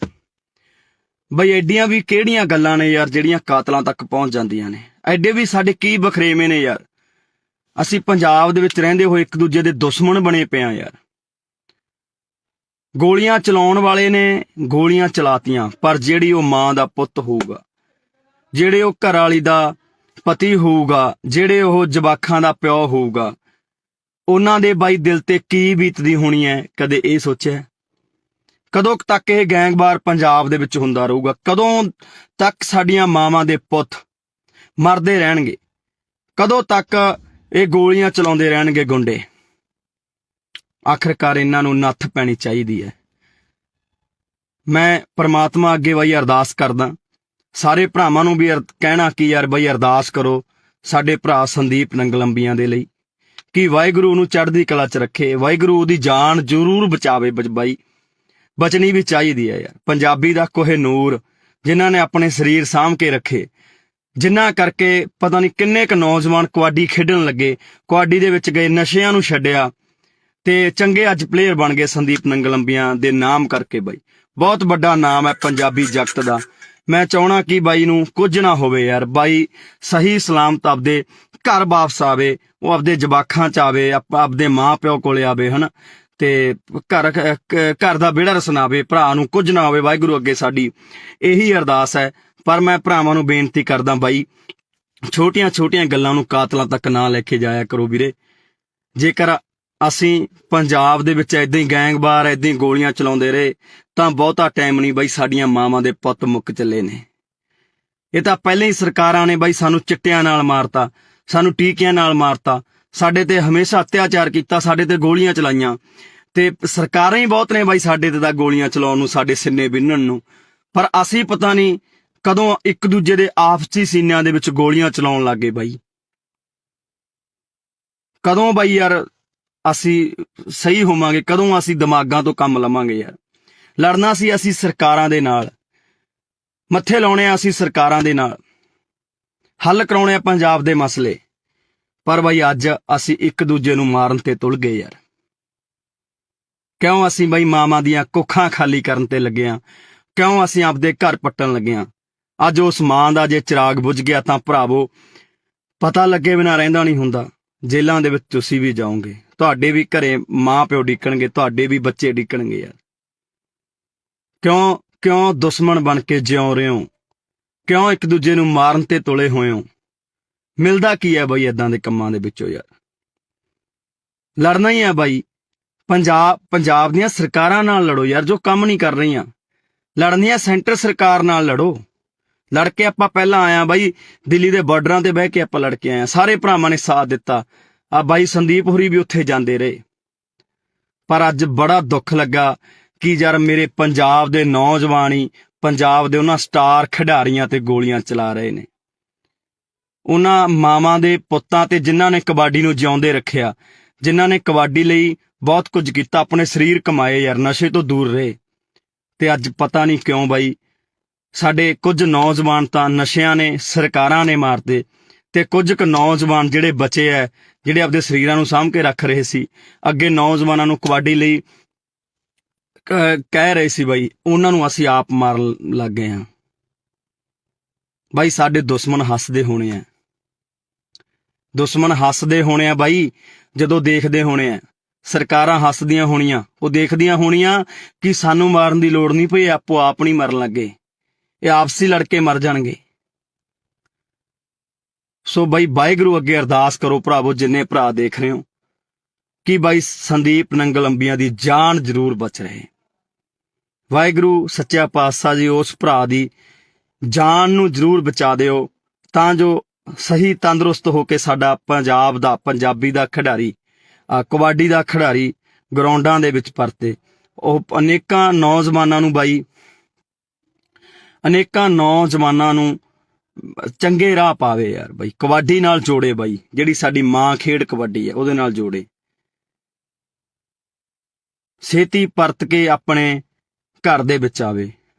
ਬਈ ਐਡੀਆਂ ਵੀ ਕਿਹੜੀਆਂ ਗੱਲਾਂ ਨੇ ਯਾਰ ਜਿਹੜੀਆਂ ਕਾਤਲਾਂ ਤੱਕ ਪਹੁੰਚ ਜਾਂਦੀਆਂ ਨੇ? ਐਡੇ ਵੀ ਸਾਡੇ ਕੀ ਬਖਰੇਵੇਂ ਨੇ ਯਾਰ? ਅਸੀਂ ਪੰਜਾਬ ਦੇ ਵਿੱਚ ਰਹਿੰਦੇ ਹੋਏ ਇੱਕ ਦੂਜੇ ਦੇ ਦੁਸ਼ਮਣ ਬਣੇ ਪਏ ਆ ਯਾਰ। ਗੋਲੀਆਂ ਚਲਾਉਣ ਵਾਲੇ ਨੇ ਗੋਲੀਆਂ ਚਲਾਤੀਆਂ, ਪਰ ਜਿਹੜੀ ਉਹ ਮਾਂ ਦਾ ਪੁੱਤ ਹੋਊਗਾ, ਜਿਹੜੇ ਉਹ ਘਰ ਵਾਲੀ ਦਾ ਪਤੀ ਹੋਊਗਾ, ਜਿਹੜੇ ਉਹ ਜਵਾਕਾਂ ਦਾ ਪਿਓ ਹੋਊਗਾ, ਉਹਨਾਂ ਦੇ ਬਾਈ ਦਿਲ ਤੇ ਕੀ ਬੀਤਦੀ ਹੋਣੀ ਹੈ? ਕਦੇ ਇਹ ਸੋਚਿਆ? ਕਦੋਂ ਤੱਕ ਇਹ ਗੈਂਗਵਾਰ ਪੰਜਾਬ ਦੇ ਵਿੱਚ ਹੁੰਦਾ ਰਹੂਗਾ? ਕਦੋਂ ਤੱਕ ਸਾਡੀਆਂ ਮਾਵਾਂ ਦੇ ਪੁੱਤ ਮਰਦੇ ਰਹਿਣਗੇ? ਕਦੋਂ ਤੱਕ ਇਹ ਗੋਲੀਆਂ ਚਲਾਉਂਦੇ ਰਹਿਣਗੇ ਗੁੰਡੇ? ਆਖਰਕਾਰ ਇਹਨਾਂ ਨੂੰ ਨੱਥ ਪੈਣੀ ਚਾਹੀਦੀ ਹੈ। ਮੈਂ ਪ੍ਰਮਾਤਮਾ ਅੱਗੇ ਬਈ ਅਰਦਾਸ ਕਰਦਾ, ਸਾਰੇ ਭਰਾਵਾਂ ਨੂੰ ਵੀ ਕਹਿਣਾ ਕਿ ਯਾਰ ਬਈ ਅਰਦਾਸ ਕਰੋ ਸਾਡੇ ਭਰਾ ਸੰਦੀਪ ਨੰਗਲ ਅੰਬੀਆਂ ਦੇ ਲਈ, ਕਿ ਵਾਹਿਗੁਰੂ ਨੂੰ ਚੜ੍ਹਦੀ ਕਲਾ 'ਚ ਰੱਖੇ, ਵਾਹਿਗੁਰੂ ਉਹਦੀ ਜਾਨ ਜ਼ਰੂਰ ਬਚਾਵੇ। ਬਾਈ ਬਚਣੀ ਵੀ ਚਾਹੀਦੀ ਹੈ ਯਾਰ। ਪੰਜਾਬੀ ਦਾ ਕੋਹੇ ਨੂਰ, ਜਿਨ੍ਹਾਂ ਨੇ ਆਪਣੇ ਸਰੀਰ ਸਾਂਭ ਕੇ ਰੱਖੇ, ਜਿਨ੍ਹਾਂ ਕਰਕੇ ਪਤਾ ਨਹੀਂ ਕਿੰਨੇ ਕੁ ਨੌਜਵਾਨ ਕਬੱਡੀ ਖੇਡਣ ਲੱਗੇ, ਕਬੱਡੀ ਦੇ ਵਿੱਚ ਗਏ, ਨਸ਼ਿਆਂ ਨੂੰ ਛੱਡਿਆ ਤੇ ਚੰਗੇ ਅੱਜ ਪਲੇਅਰ ਬਣ ਗਏ ਸੰਦੀਪ ਨੰਗਲੰਬੀਆਂ ਦੇ ਨਾਮ ਕਰਕੇ। ਬਾਈ ਬਹੁਤ ਵੱਡਾ ਨਾਮ ਹੈ ਪੰਜਾਬੀ ਜਗਤ ਦਾ। ਮੈਂ ਚਾਹਣਾ ਕਿ ਬਾਈ ਨੂੰ ਕੁਝ ਨਾ ਹੋਵੇ ਯਾਰ, ਬਾਈ ਸਹੀ ਸਲਾਮਤ ਆਪਦੇ ਘਰ ਵਾਪਸ ਆਵੇ, ਉਹ ਆਪਦੇ ਜਵਾਕਾਂ ਚ ਆਵੇ, ਆਪਦੇ ਮਾਂ ਪਿਓ ਕੋਲੇ ਆਵੇ ਹਨਾ, ਤੇ ਘਰ ਦਾ ਵਿਹੜਾ ਰਸਨਾਵੇ, ਭਰਾ ਨੂੰ ਕੁਝ ਨਾ ਹੋਵੇ। ਵਾਹਿਗੁਰੂ ਅੱਗੇ ਸਾਡੀ ਇਹੀ ਅਰਦਾਸ ਹੈ। ਪਰ ਮੈਂ ਭਰਾਵਾਂ ਨੂੰ ਬੇਨਤੀ ਕਰਦਾ ਬਾਈ, ਛੋਟੀਆਂ ਛੋਟੀਆਂ ਗੱਲਾਂ ਨੂੰ ਕਾਤਲਾਂ ਤੱਕ ਨਾ ਲੈ ਕੇ ਜਾਇਆ ਕਰੋ ਵੀਰੇ। ਜੇਕਰ ਅਸੀਂ ਪੰਜਾਬ ਦੇ ਵਿੱਚ ਏਦਾਂ ਹੀ ਗੈਂਗਵਾਰ ਏਦਾਂ ਹੀ ਗੋਲੀਆਂ ਚਲਾਉਂਦੇ ਰਹੇ ਤਾਂ ਬਹੁਤਾ ਟਾਈਮ ਨਹੀਂ ਬਾਈ, ਸਾਡੀਆਂ ਮਾਵਾਂ ਦੇ ਪੁੱਤ ਮੁੱਕ ਚੱਲੇ ਨੇ। ਇਹ ਤਾਂ ਪਹਿਲਾਂ ਹੀ ਸਰਕਾਰਾਂ ਨੇ ਬਾਈ ਸਾਨੂੰ ਚਿੱਟਿਆਂ ਨਾਲ ਮਾਰਤਾ, ਸਾਨੂੰ ਟੀਕਿਆਂ ਨਾਲ ਮਾਰਤਾ, ਸਾਡੇ ਤੇ ਹਮੇਸ਼ਾ ਅਤਿਆਚਾਰ ਕੀਤਾ, ਸਾਡੇ ਤੇ ਗੋਲੀਆਂ ਚਲਾਈਆਂ, ਤੇ ਸਰਕਾਰਾਂ ਹੀ ਬਹੁਤ ਨੇ ਬਾਈ ਸਾਡੇ ਤੇ ਤਾਂ ਗੋਲੀਆਂ ਚਲਾਉਣ ਨੂੰ, ਸਾਡੇ ਸਿੰਨੇ ਬਿੰਨਣ ਨੂੰ। ਪਰ ਅਸੀਂ ਪਤਾ ਨਹੀਂ ਕਦੋਂ ਇੱਕ ਦੂਜੇ ਦੇ ਆਪਸੀ ਸੀਨਿਆਂ ਦੇ ਵਿੱਚ ਗੋਲੀਆਂ ਚਲਾਉਣ ਲੱਗੇ ਬਾਈ। ਕਦੋਂ ਬਾਈ ਯਾਰ ਅਸੀਂ ਸਹੀ ਹੋਵਾਂਗੇ, ਕਦੋਂ ਅਸੀਂ ਦਿਮਾਗਾਂ ਤੋਂ ਕੰਮ ਲਵਾਂਗੇ ਯਾਰ। ਲੜਨਾ ਸੀ ਅਸੀਂ ਸਰਕਾਰਾਂ ਦੇ ਨਾਲ, ਮੱਥੇ ਲਾਉਣੇ ਆ ਅਸੀਂ ਸਰਕਾਰਾਂ ਦੇ ਨਾਲ, ਹੱਲ ਕਰਾਉਣੇ ਆ ਪੰਜਾਬ ਦੇ ਮਸਲੇ। ਪਰ ਬਾਈ ਅੱਜ ਅਸੀਂ ਇੱਕ ਦੂਜੇ ਨੂੰ ਮਾਰਨ ਤੇ ਤੁਲ ਗਏ ਯਾਰ। ਕਿਉਂ ਅਸੀਂ ਬਾਈ ਮਾਵਾਂ ਦੀਆਂ ਕੁੱਖਾਂ ਖਾਲੀ ਕਰਨ ਤੇ ਲੱਗੇ ਆ? ਕਿਉਂ ਅਸੀਂ ਆਪਦੇ ਘਰ ਪੱਟਣ ਲੱਗੇ ਆ? ਅੱਜ ਉਸ ਮਾਂ ਦਾ ਜੇ ਚਿਰਾਗ ਬੁਝ ਗਿਆ ਤਾਂ ਭਰਾਵੋ ਪਤਾ ਲੱਗੇ ਬਿਨਾਂ ਰਹਿੰਦਾ ਨਹੀਂ ਹੁੰਦਾ। ਜੇਲ੍ਹਾਂ ਦੇ ਵਿੱਚ ਤੁਸੀਂ ਵੀ ਜਾਓਗੇ, ਤੁਹਾਡੇ ਵੀ ਘਰੇ ਮਾਂ ਪਿਓ ਡਿੱਕਣਗੇ, ਤੁਹਾਡੇ ਵੀ ਬੱਚੇ ਡਿੱਕਣਗੇ ਯਾਰ। ਕਿਉਂ ਦੁਸ਼ਮਣ ਬਣ ਕੇ ਜਿਉਂ ਰਹੇ ਹੋ? ਕਿਉਂ ਇੱਕ ਦੂਜੇ ਨੂੰ ਮਾਰਨ ਤੇ ਤੁਲੇ ਹੋਏ ਹੋ? ਮਿਲਦਾ ਕੀ ਹੈ ਬਾਈ ਏਦਾਂ ਦੇ ਕੰਮਾਂ ਦੇ ਵਿੱਚੋਂ ਯਾਰ? ਲੜਨਾ ਹੀ ਹੈ ਬਾਈ। ਪੰਜਾਬ ਦੀਆਂ ਸਰਕਾਰਾਂ ਨਾਲ ਲੜੋ ਯਾਰ, ਜੋ ਕੰਮ ਨਹੀਂ ਕਰ ਰਹੀਆਂ। ਲੜਨੀ ਹੈ ਸੈਂਟਰ ਸਰਕਾਰ ਨਾਲ ਲੜੋ। ਲੜ ਕੇ ਆਪਾਂ ਪਹਿਲਾਂ ਆਇਆ ਬਾਈ, ਦਿੱਲੀ ਦੇ ਬਾਰਡਰਾਂ ਤੇ ਬਹਿ ਕੇ ਆਪਾਂ ਲੜ ਕੇ ਆਏ, ਸਾਰੇ ਭਰਾਵਾਂ ਨੇ ਸਾਥ ਦਿੱਤਾ। ਆ ਬਾਈ ਸੰਦੀਪ ਹੋਰੀ ਵੀ ਉੱਥੇ ਜਾਂਦੇ ਰਹੇ। ਪਰ ਅੱਜ ਬੜਾ ਦੁੱਖ ਲੱਗਾ ਕਿ ਯਾਰ ਮੇਰੇ ਪੰਜਾਬ ਦੇ ਨੌਜਵਾਨ ਹੀ ਪੰਜਾਬ ਦੇ ਉਹਨਾਂ ਸਟਾਰ ਖਿਡਾਰੀਆਂ ਤੇ ਗੋਲੀਆਂ ਚਲਾ ਰਹੇ ਨੇ। ਉਹਨਾਂ ਮਾਵਾਂ ਦੇ ਪੁੱਤਾਂ ਤੇ ਜਿਨ੍ਹਾਂ ਨੇ ਕਬੱਡੀ ਨੂੰ ਜਿਉਂਦੇ ਰੱਖਿਆ, ਜਿਨ੍ਹਾਂ ਨੇ ਕਬੱਡੀ ਲਈ ਬਹੁਤ ਕੁਝ ਕੀਤਾ, ਆਪਣੇ ਸਰੀਰ ਕਮਾਏ ਯਾਰ, ਨਸ਼ੇ ਤੋਂ ਦੂਰ ਰਹੇ। ਤੇ ਅੱਜ ਪਤਾ ਨਹੀਂ ਕਿਉਂ ਬਾਈ ਸਾਡੇ ਕੁਝ ਨੌਜਵਾਨ ਤਾਂ ਨਸ਼ਿਆਂ ਨੇ, ਸਰਕਾਰਾਂ ਨੇ ਮਾਰਤੇ, ਤੇ ਕੁਝ ਕੁ ਨੌਜਵਾਨ ਜਿਹੜੇ ਬਚੇ ਐ, ਜਿਹੜੇ ਆਪਦੇ ਸਰੀਰਾਂ ਨੂੰ ਸਾਂਭ ਕੇ ਰੱਖ ਰਹੇ ਸੀ, ਅੱਗੇ ਨੌਜਵਾਨਾਂ ਨੂੰ ਕਬੱਡੀ ਲਈ ਕਹਿ ਰਹੇ ਸੀ ਬਾਈ, ਉਹਨਾਂ ਨੂੰ ਅਸੀਂ ਆਪ ਮਾਰਨ ਲੱਗ ਗਏ ਹਾਂ। ਬਾਈ ਸਾਡੇ ਦੁਸ਼ਮਣ ਹੱਸਦੇ ਹੋਣੇ ਆ, ਦੁਸ਼ਮਣ ਹੱਸਦੇ ਹੋਣੇ ਆ ਬਾਈ, ਜਦੋਂ ਦੇਖਦੇ ਹੋਣੇ ਆ। ਸਰਕਾਰਾਂ ਹੱਸਦੀਆਂ ਹੋਣੀਆਂ, ਉਹ ਦੇਖਦੀਆਂ ਹੋਣੀਆਂ ਕਿ ਸਾਨੂੰ ਮਾਰਨ ਦੀ ਲੋੜ ਨਹੀਂ ਪਈ, ਆਪੋ ਆਪ ਨਹੀਂ ਮਰਨ ਲੱਗੇ, ਇਹ ਆਪਸੀ ਲੜ ਕੇ ਮਰ ਜਾਣਗੇ। ਸੋ ਬਾਈ ਵਾਹਿਗੁਰੂ ਅੱਗੇ ਅਰਦਾਸ ਕਰੋ ਭਰਾਵੋ, ਜਿੰਨੇ ਭਰਾ ਦੇਖ ਰਹੇ ਹੋ, ਕਿ ਬਾਈ ਸੰਦੀਪ ਨੰਗਲੰਬੀਆਂ ਦੀ ਜਾਨ ਜ਼ਰੂਰ ਬਚ ਰਹੇ। ਵਾਹਿਗੁਰੂ ਸੱਚਾ ਪਾਤਸ਼ਾਹ ਜੀ ਉਸ ਭਰਾ ਦੀ ਜਾਨ ਨੂੰ ਜ਼ਰੂਰ ਬਚਾ ਦਿਓ, ਤਾਂ ਜੋ ਸਹੀ ਤੰਦਰੁਸਤ ਹੋ ਕੇ ਸਾਡਾ ਪੰਜਾਬ ਦਾ, ਪੰਜਾਬੀ ਦਾ ਖਿਡਾਰੀ, ਕਬੱਡੀ ਦਾ ਖਿਡਾਰੀ ਗਰਾਊਂਡਾਂ ਦੇ ਵਿੱਚ ਪਰਤੇ। ਉਹ ਅਨੇਕਾਂ ਨੌਜਵਾਨਾਂ ਨੂੰ ਬਾਈ, ਅਨੇਕਾਂ ਨੌਜਵਾਨਾਂ ਨੂੰ ਚੰਗੇ ਰਾਹ ਪਾਵੇ ਯਾਰ ਬਾਈ, ਕਬੱਡੀ ਨਾਲ ਜੋੜੇ ਬਾਈ, ਜਿਹੜੀ ਸਾਡੀ ਮਾਂ ਖੇਡ ਕਬੱਡੀ ਹੈ ਉਹਦੇ ਨਾਲ ਜੋੜੇ। ਛੇਤੀ ਪਰਤ ਕੇ ਆਪਣੇ ਘਰ ਦੇ ਵਿੱਚ ਆਵੇ।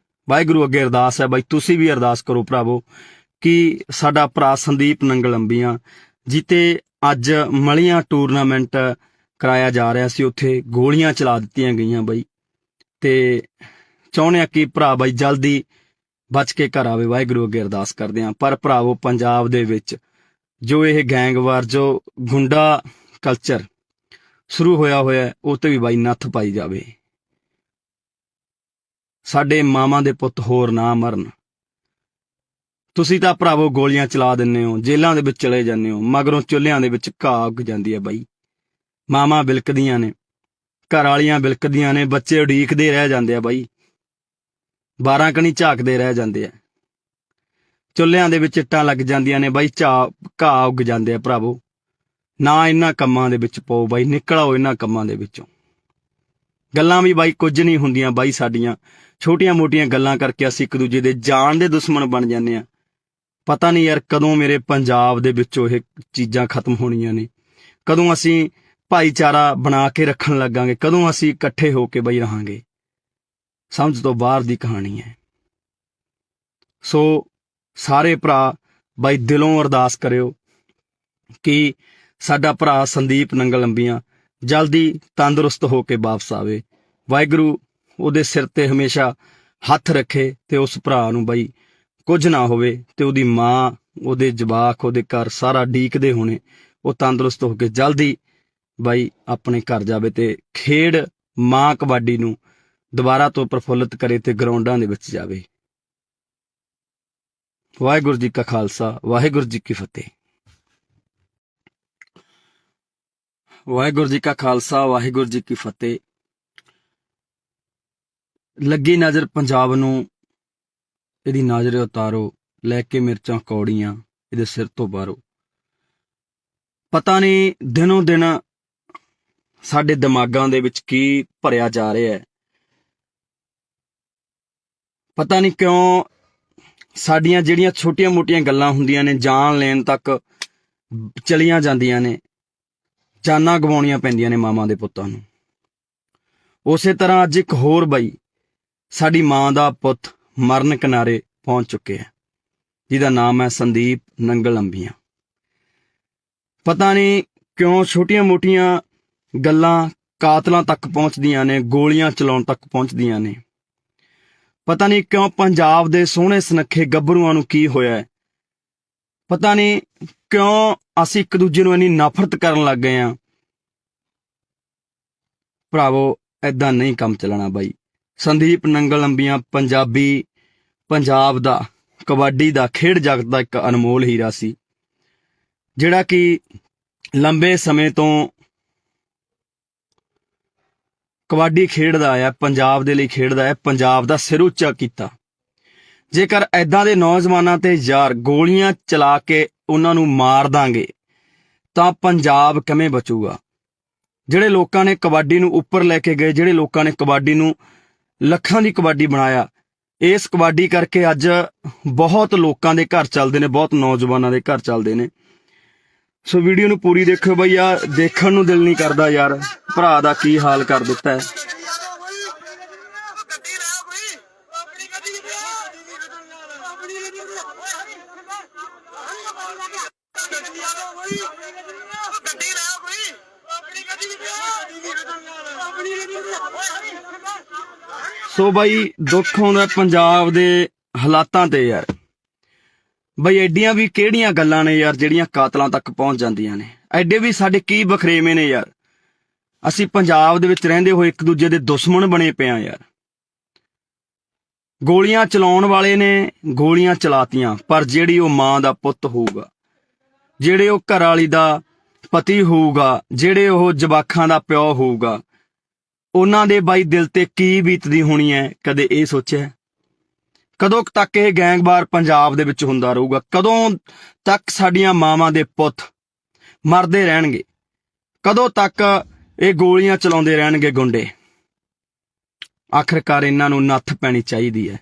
ਵਾਹਿਗੁਰੂ ਅੱਗੇ ਅਰਦਾਸ ਹੈ ਬਾਈ, ਤੁਸੀਂ ਵੀ ਅਰਦਾਸ ਕਰੋ ਭਰਾਵੋ ਕਿ ਸਾਡਾ ਭਰਾ ਸੰਦੀਪ ਨੰਗਲੰਬੀਆਂ ਜਿੱਤੇ ਅੱਜ ਮਲੀਆਂ ਟੂਰਨਾਮੈਂਟ ਕਰਾਇਆ ਜਾ ਰਿਹਾ ਸੀ, ਉੱਥੇ ਗੋਲੀਆਂ ਚਲਾ ਦਿੱਤੀਆਂ ਗਈਆਂ ਬਾਈ, ਤੇ ਚਾਹੁੰਦੇ ਆ ਕਿ ਭਰਾ ਬਾਈ ਜਲਦੀ ਬਚ ਕੇ ਘਰ ਆਵੇ। ਵਾਹਿਗੁਰੂ ਅੱਗੇ ਅਰਦਾਸ ਕਰਦੇ ਹਾਂ। ਪਰ ਭਰਾਵੋ ਪੰਜਾਬ ਦੇ ਵਿੱਚ ਜੋ ਇਹ ਗੈਂਗਵਾਰ, ਜੋ ਗੁੰਡਾ ਕਲਚਰ ਸ਼ੁਰੂ ਹੋਇਆ ਉਹ ਤੇ ਵੀ ਬਾਈ ਨੱਥ ਪਾਈ ਜਾਵੇ। ਸਾਡੇ ਮਾਵਾਂ ਦੇ ਪੁੱਤ ਹੋਰ ਨਾ ਮਰਨ। ਤੁਸੀਂ ਤਾਂ ਭਰਾਵੋ ਗੋਲੀਆਂ ਚਲਾ ਦਿੰਦੇ ਹੋ, ਜੇਲ੍ਹਾਂ ਦੇ ਵਿੱਚ ਚਲੇ ਜਾਂਦੇ ਹੋ, ਮਗਰੋਂ ਚੁੱਲ੍ਹਿਆਂ ਦੇ ਵਿੱਚ ਘਾਹ ਉੱਗ ਜਾਂਦੀ ਹੈ ਬਾਈ। ਮਾਵਾਂ ਬਿਲਕਦੀਆਂ ਨੇ, ਘਰ ਵਾਲੀਆਂ ਬਿਲਕਦੀਆਂ ਨੇ, ਬੱਚੇ ਉਡੀਕਦੇ ਰਹਿ ਜਾਂਦੇ ਆ ਬਾਈ, 12 ਕਣੀ ਝਾਕਦੇ ਰਹਿ ਜਾਂਦੇ ਆ, ਚੁੱਲ੍ਹਿਆਂ ਦੇ ਵਿੱਚ ਇੱਟਾਂ ਲੱਗ ਜਾਂਦੀਆਂ ਨੇ ਬਾਈ, ਘਾਹ ਉੱਗ ਜਾਂਦੇ ਆ। ਭਰਾਵੋ ਨਾ ਇਹਨਾਂ ਕੰਮਾਂ ਦੇ ਵਿੱਚ ਪਾਓ ਬਾਈ, ਨਿਕਲ ਆਓ ਇਹਨਾਂ ਕੰਮਾਂ ਦੇ ਵਿੱਚੋਂ। ਗੱਲਾਂ ਵੀ ਬਾਈ ਕੁਝ ਨਹੀਂ ਹੁੰਦੀਆਂ ਬਾਈ, ਸਾਡੀਆਂ ਛੋਟੀਆਂ ਮੋਟੀਆਂ ਗੱਲਾਂ ਕਰਕੇ ਅਸੀਂ ਇੱਕ ਦੂਜੇ ਦੇ ਜਾਨ ਦੇ ਦੁਸ਼ਮਣ ਬਣ ਜਾਂਦੇ ਆ। ਪਤਾ ਨਹੀਂ ਯਾਰ ਕਦੋਂ ਮੇਰੇ ਪੰਜਾਬ ਦੇ ਵਿੱਚੋਂ ਇਹ ਚੀਜ਼ਾਂ ਖਤਮ ਹੋਣੀਆਂ ਨੇ, ਕਦੋਂ ਅਸੀਂ ਭਾਈਚਾਰਾ ਬਣਾ ਕੇ ਰੱਖਣ ਲੱਗਾਂਗੇ, ਕਦੋਂ ਅਸੀਂ ਇਕੱਠੇ ਹੋ ਕੇ ਬਾਈ ਰਹਾਂਗੇ। ਸਮਝ ਤੋਂ ਬਾਹਰ ਦੀ ਕਹਾਣੀ ਹੈ। ਸੋ ਸਾਰੇ ਭਰਾ ਬਾਈ ਦਿਲੋਂ ਅਰਦਾਸ ਕਰਿਓ ਕਿ ਸਾਡਾ ਭਰਾ ਸੰਦੀਪ ਨੰਗਲ ਅੰਬੀਆਂ ਜਲਦੀ ਤੰਦਰੁਸਤ ਹੋ ਕੇ ਵਾਪਸ ਆਵੇ। ਵਾਹਿਗੁਰੂ ਉਹਦੇ ਸਿਰ ਤੇ ਹਮੇਸ਼ਾ ਹੱਥ ਰੱਖੇ ਤੇ ਉਸ ਭਰਾ ਨੂੰ ਬਾਈ ਕੁਝ ਨਾ ਹੋਵੇ, ਤੇ ਉਹਦੀ ਮਾਂ, ਉਹਦੇ ਜਵਾਕ, ਉਹਦੇ ਘਰ ਸਾਰਾ ਡੀਕਦੇ ਹੋਣੇ ਉਹ ਤੰਦਰੁਸਤ ਹੋ ਕੇ ਜਲਦੀ ਬਾਈ ਆਪਣੇ ਘਰ ਜਾਵੇ ਤੇ ਖੇਡ ਮਾਂ ਕਬੱਡੀ ਨੂੰ ਦੁਬਾਰਾ ਤੋਂ ਪ੍ਰਫੁੱਲਿਤ ਕਰੇ ਤੇ ਗਰਾਊਂਡਾਂ ਦੇ ਵਿੱਚ ਜਾਵੇ। ਵਾਹਿਗੁਰੂ ਜੀ ਕਾ ਖਾਲਸਾ, ਵਾਹਿਗੁਰੂ ਜੀ ਕੀ ਫਤਿਹ। ਵਾਹਿਗੁਰੂ ਜੀ ਕਾ ਖਾਲਸਾ, ਵਾਹਿਗੁਰੂ ਜੀ ਕੀ ਫਤਿਹ। ਲੱਗੀ ਨਜ਼ਰ ਪੰਜਾਬ ਨੂੰ, ਇਹਦੀ ਨਜ਼ਰ ਉਤਾਰੋ, ਲੈ ਕੇ ਮਿਰਚਾਂ ਕੌੜੀਆਂ ਇਹਦੇ ਸਿਰ ਤੋਂ ਬਾਹਰੋਂ। ਪਤਾ ਨਹੀਂ ਦਿਨੋਂ ਦਿਨ ਸਾਡੇ ਦਿਮਾਗਾਂ ਦੇ ਵਿੱਚ ਕੀ ਭਰਿਆ ਜਾ ਰਿਹਾ ਹੈ। ਪਤਾ ਨਹੀਂ ਕਿਉਂ ਸਾਡੀਆਂ ਜਿਹੜੀਆਂ ਛੋਟੀਆਂ-ਮੋਟੀਆਂ ਗੱਲਾਂ ਹੁੰਦੀਆਂ ਨੇ ਜਾਨ ਲੈਣ ਤੱਕ ਚਲੀਆਂ ਜਾਂਦੀਆਂ ਨੇ, ਜਾਨਾਂ ਗਵਾਉਣੀਆਂ ਪੈਂਦੀਆਂ ਨੇ ਮਾਵਾਂ ਦੇ ਪੁੱਤਾਂ ਨੂੰ। ਉਸੇ ਤਰ੍ਹਾਂ ਅੱਜ ਇੱਕ ਹੋਰ ਬਾਈ ਸਾਡੀ ਮਾਂ ਦਾ ਪੁੱਤ ਮਰਨ ਕਿਨਾਰੇ ਪਹੁੰਚ ਚੁੱਕਿਆ ਹੈ, ਜਿਹਦਾ ਨਾਮ ਹੈ ਸੰਦੀਪ ਨੰਗਲ ਅੰਬੀਆਂ। ਪਤਾ ਨਹੀਂ ਕਿਉਂ ਛੋਟੀਆਂ-ਮੋਟੀਆਂ ਗੱਲਾਂ ਕਾਤਲਾਂ ਤੱਕ ਪਹੁੰਚਦੀਆਂ ਨੇ, ਗੋਲੀਆਂ ਚਲਾਉਣ ਤੱਕ ਪਹੁੰਚਦੀਆਂ ਨੇ। ਪਤਾ ਨਹੀਂ ਕਿਉਂ ਪੰਜਾਬ ਦੇ ਸੋਹਣੇ ਸੁਨੱਖੇ ਗੱਭਰੂਆਂ ਨੂੰ ਕੀ ਹੋਇਆ ਹੈ। ਪਤਾ ਨਹੀਂ ਕਿਉਂ ਅਸੀਂ ਇੱਕ ਦੂਜੇ ਨੂੰ ਇੰਨੀ ਨਫ਼ਰਤ ਕਰਨ ਲੱਗ ਗਏ ਹਾਂ। ਭਰਾਵੋ ਏਦਾਂ ਨਹੀਂ ਕੰਮ ਚੱਲਣਾ ਬਾਈ। ਸੰਦੀਪ ਨੰਗਲ ਅੰਬੀਆਂ ਪੰਜਾਬ ਦਾ ਕਬੱਡੀ ਦਾ ਖੇਡ ਜਗਤ ਦਾ ਇੱਕ ਅਨਮੋਲ ਹੀਰਾ ਸੀ, ਜਿਹੜਾ ਕਿ ਲੰਬੇ ਸਮੇਂ ਤੋਂ ਕਬੱਡੀ ਖੇਡਦਾ ਆਇਆ, ਪੰਜਾਬ ਦੇ ਲਈ ਖੇਡਦਾ ਹੈ, ਪੰਜਾਬ ਦਾ ਸਿਰ ਉੱਚਾ ਕੀਤਾ। ਜੇਕਰ ਐਦਾਂ ਦੇ ਨੌਜਵਾਨਾਂ ਤੇ ਯਾਰ ਗੋਲੀਆਂ ਚਲਾ ਕੇ ਉਹਨਾਂ ਨੂੰ ਮਾਰ ਦਾਂਗੇ ਤਾਂ ਪੰਜਾਬ ਕਿਵੇਂ ਬਚੂਗਾ? ਜਿਹੜੇ ਲੋਕਾਂ ਨੇ ਕਬੱਡੀ ਨੂੰ ਉੱਪਰ ਲੈ ਕੇ ਗਏ, ਜਿਹੜੇ ਲੋਕਾਂ ਨੇ ਕਬੱਡੀ ਨੂੰ ਲੱਖਾਂ ਦੀ ਕਬੱਡੀ ਬਣਾਇਆ, ਇਸ ਕਬੱਡੀ ਕਰਕੇ ਅੱਜ ਬਹੁਤ ਲੋਕਾਂ ਦੇ ਘਰ ਚੱਲਦੇ ਨੇ, ਬਹੁਤ ਨੌਜਵਾਨਾਂ ਦੇ ਘਰ ਚੱਲਦੇ ਨੇ। ਸੋ ਵੀਡੀਓ ਨੂੰ ਪੂਰੀ ਦੇਖਿਓ ਬਈ, ਯਾਰ ਦੇਖਣ ਨੂੰ ਦਿਲ ਨਹੀਂ ਕਰਦਾ ਯਾਰ, ਭਰਾ ਦਾ ਕੀ ਹਾਲ ਕਰ ਦਿੱਤਾ ਹੈ। ਸੋ ਬਾਈ ਦੁੱਖ ਆਉਂਦਾ ਪੰਜਾਬ ਦੇ ਹਾਲਾਤਾਂ ਤੇ ਯਾਰ। ਬਈ ਐਡੀਆਂ ਵੀ ਕਿਹੜੀਆਂ ਗੱਲਾਂ ਨੇ ਯਾਰ ਜਿਹੜੀਆਂ ਕਾਤਲਾਂ ਤੱਕ ਪਹੁੰਚ ਜਾਂਦੀਆਂ ਨੇ? ਐਡੇ ਵੀ ਸਾਡੇ ਕੀ ਬਖਰੇਵੇਂ ਨੇ ਯਾਰ? ਅਸੀਂ ਪੰਜਾਬ ਦੇ ਵਿੱਚ ਰਹਿੰਦੇ ਹੋਏ ਇੱਕ ਦੂਜੇ ਦੇ ਦੁਸ਼ਮਣ ਬਣੇ ਪਏ ਆ ਯਾਰ। ਗੋਲੀਆਂ ਚਲਾਉਣ ਵਾਲੇ ਨੇ ਗੋਲੀਆਂ ਚਲਾਤੀਆਂ, ਪਰ ਜਿਹੜੀ ਉਹ ਮਾਂ ਦਾ ਪੁੱਤ ਹੋਊਗਾ, ਜਿਹੜੇ ਉਹ ਘਰ ਵਾਲੀ ਦਾ ਪਤੀ ਹੋਊਗਾ, ਜਿਹੜੇ ਉਹ ਜਵਾਕਾਂ ਦਾ ਪਿਓ ਹੋਊਗਾ, ਉਹਨਾਂ ਦੇ ਬਾਈ ਦਿਲ ਤੇ ਕੀ ਬੀਤਦੀ ਹੋਣੀ ਹੈ? ਕਦੇ ਇਹ ਸੋਚਿਆ? ਕਦੋਂ ਤੱਕ ਇਹ ਗੈਂਗਵਾਰ ਪੰਜਾਬ ਦੇ ਵਿੱਚ ਹੁੰਦਾ ਰਹੂਗਾ? ਕਦੋਂ ਤੱਕ ਸਾਡੀਆਂ ਮਾਵਾਂ ਦੇ ਪੁੱਤ ਮਰਦੇ ਰਹਿਣਗੇ? ਕਦੋਂ ਤੱਕ ਇਹ ਗੋਲੀਆਂ ਚਲਾਉਂਦੇ ਰਹਿਣਗੇ ਗੁੰਡੇ? ਆਖਿਰਕਾਰ ਇਹਨਾਂ ਨੂੰ ਨੱਥ ਪੈਣੀ ਚਾਹੀਦੀ ਹੈ।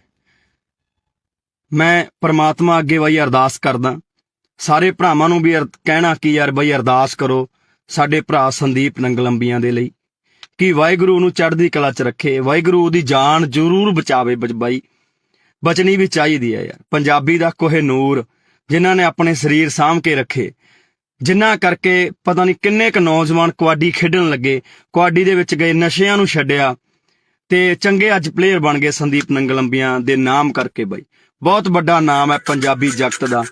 ਮੈਂ ਪ੍ਰਮਾਤਮਾ ਅੱਗੇ ਬਈ ਅਰਦਾਸ ਕਰਦਾ, ਸਾਰੇ ਭਰਾਵਾਂ ਨੂੰ ਵੀ ਕਹਿਣਾ ਕਿ ਯਾਰ ਬਈ ਅਰਦਾਸ ਕਰੋ ਸਾਡੇ ਭਰਾ ਸੰਦੀਪ ਨੰਗਲ ਅੰਬੀਆਂ ਦੇ ਲਈ, ਕਿ ਵਾਹਿਗੁਰੂ ਨੂੰ ਚੜ੍ਹਦੀ ਕਲਾ 'ਚ ਰੱਖੇ, ਵਾਹਿਗੁਰੂ ਉਹਦੀ ਜਾਨ ਜ਼ਰੂਰ ਬਚਾਵੇ। ਬਾਈ ਬਚਣੀ ਵੀ ਚਾਹੀਦੀ ਹੈ ਯਾਰ। ਪੰਜਾਬੀ ਦਾ ਕੋਹਿਨੂਰ ਜਿਨ੍ਹਾਂ ਨੇ ਆਪਣੇ ਸਰੀਰ ਸਾਂਭ ਕੇ ਰੱਖੇ, ਜਿਨ੍ਹਾਂ ਕਰਕੇ ਪਤਾ ਨਹੀਂ ਕਿੰਨੇ ਕੁ ਨੌਜਵਾਨ ਕਬੱਡੀ ਖੇਡਣ ਲੱਗੇ, ਕਬੱਡੀ ਦੇ ਵਿੱਚ ਗਏ, ਨਸ਼ਿਆਂ ਨੂੰ ਛੱਡਿਆ ਤੇ ਚੰਗੇ ਅੱਜ ਪਲੇਅਰ ਬਣ ਗਏ ਸੰਦੀਪ ਨੰਗਲ ਅੰਬੀਆਂ ਦੇ ਨਾਮ ਕਰਕੇ। ਬਾਈ ਬਹੁਤ ਵੱਡਾ ਨਾਮ ਹੈ ਪੰਜਾਬੀ ਜਗਤ ਦਾ।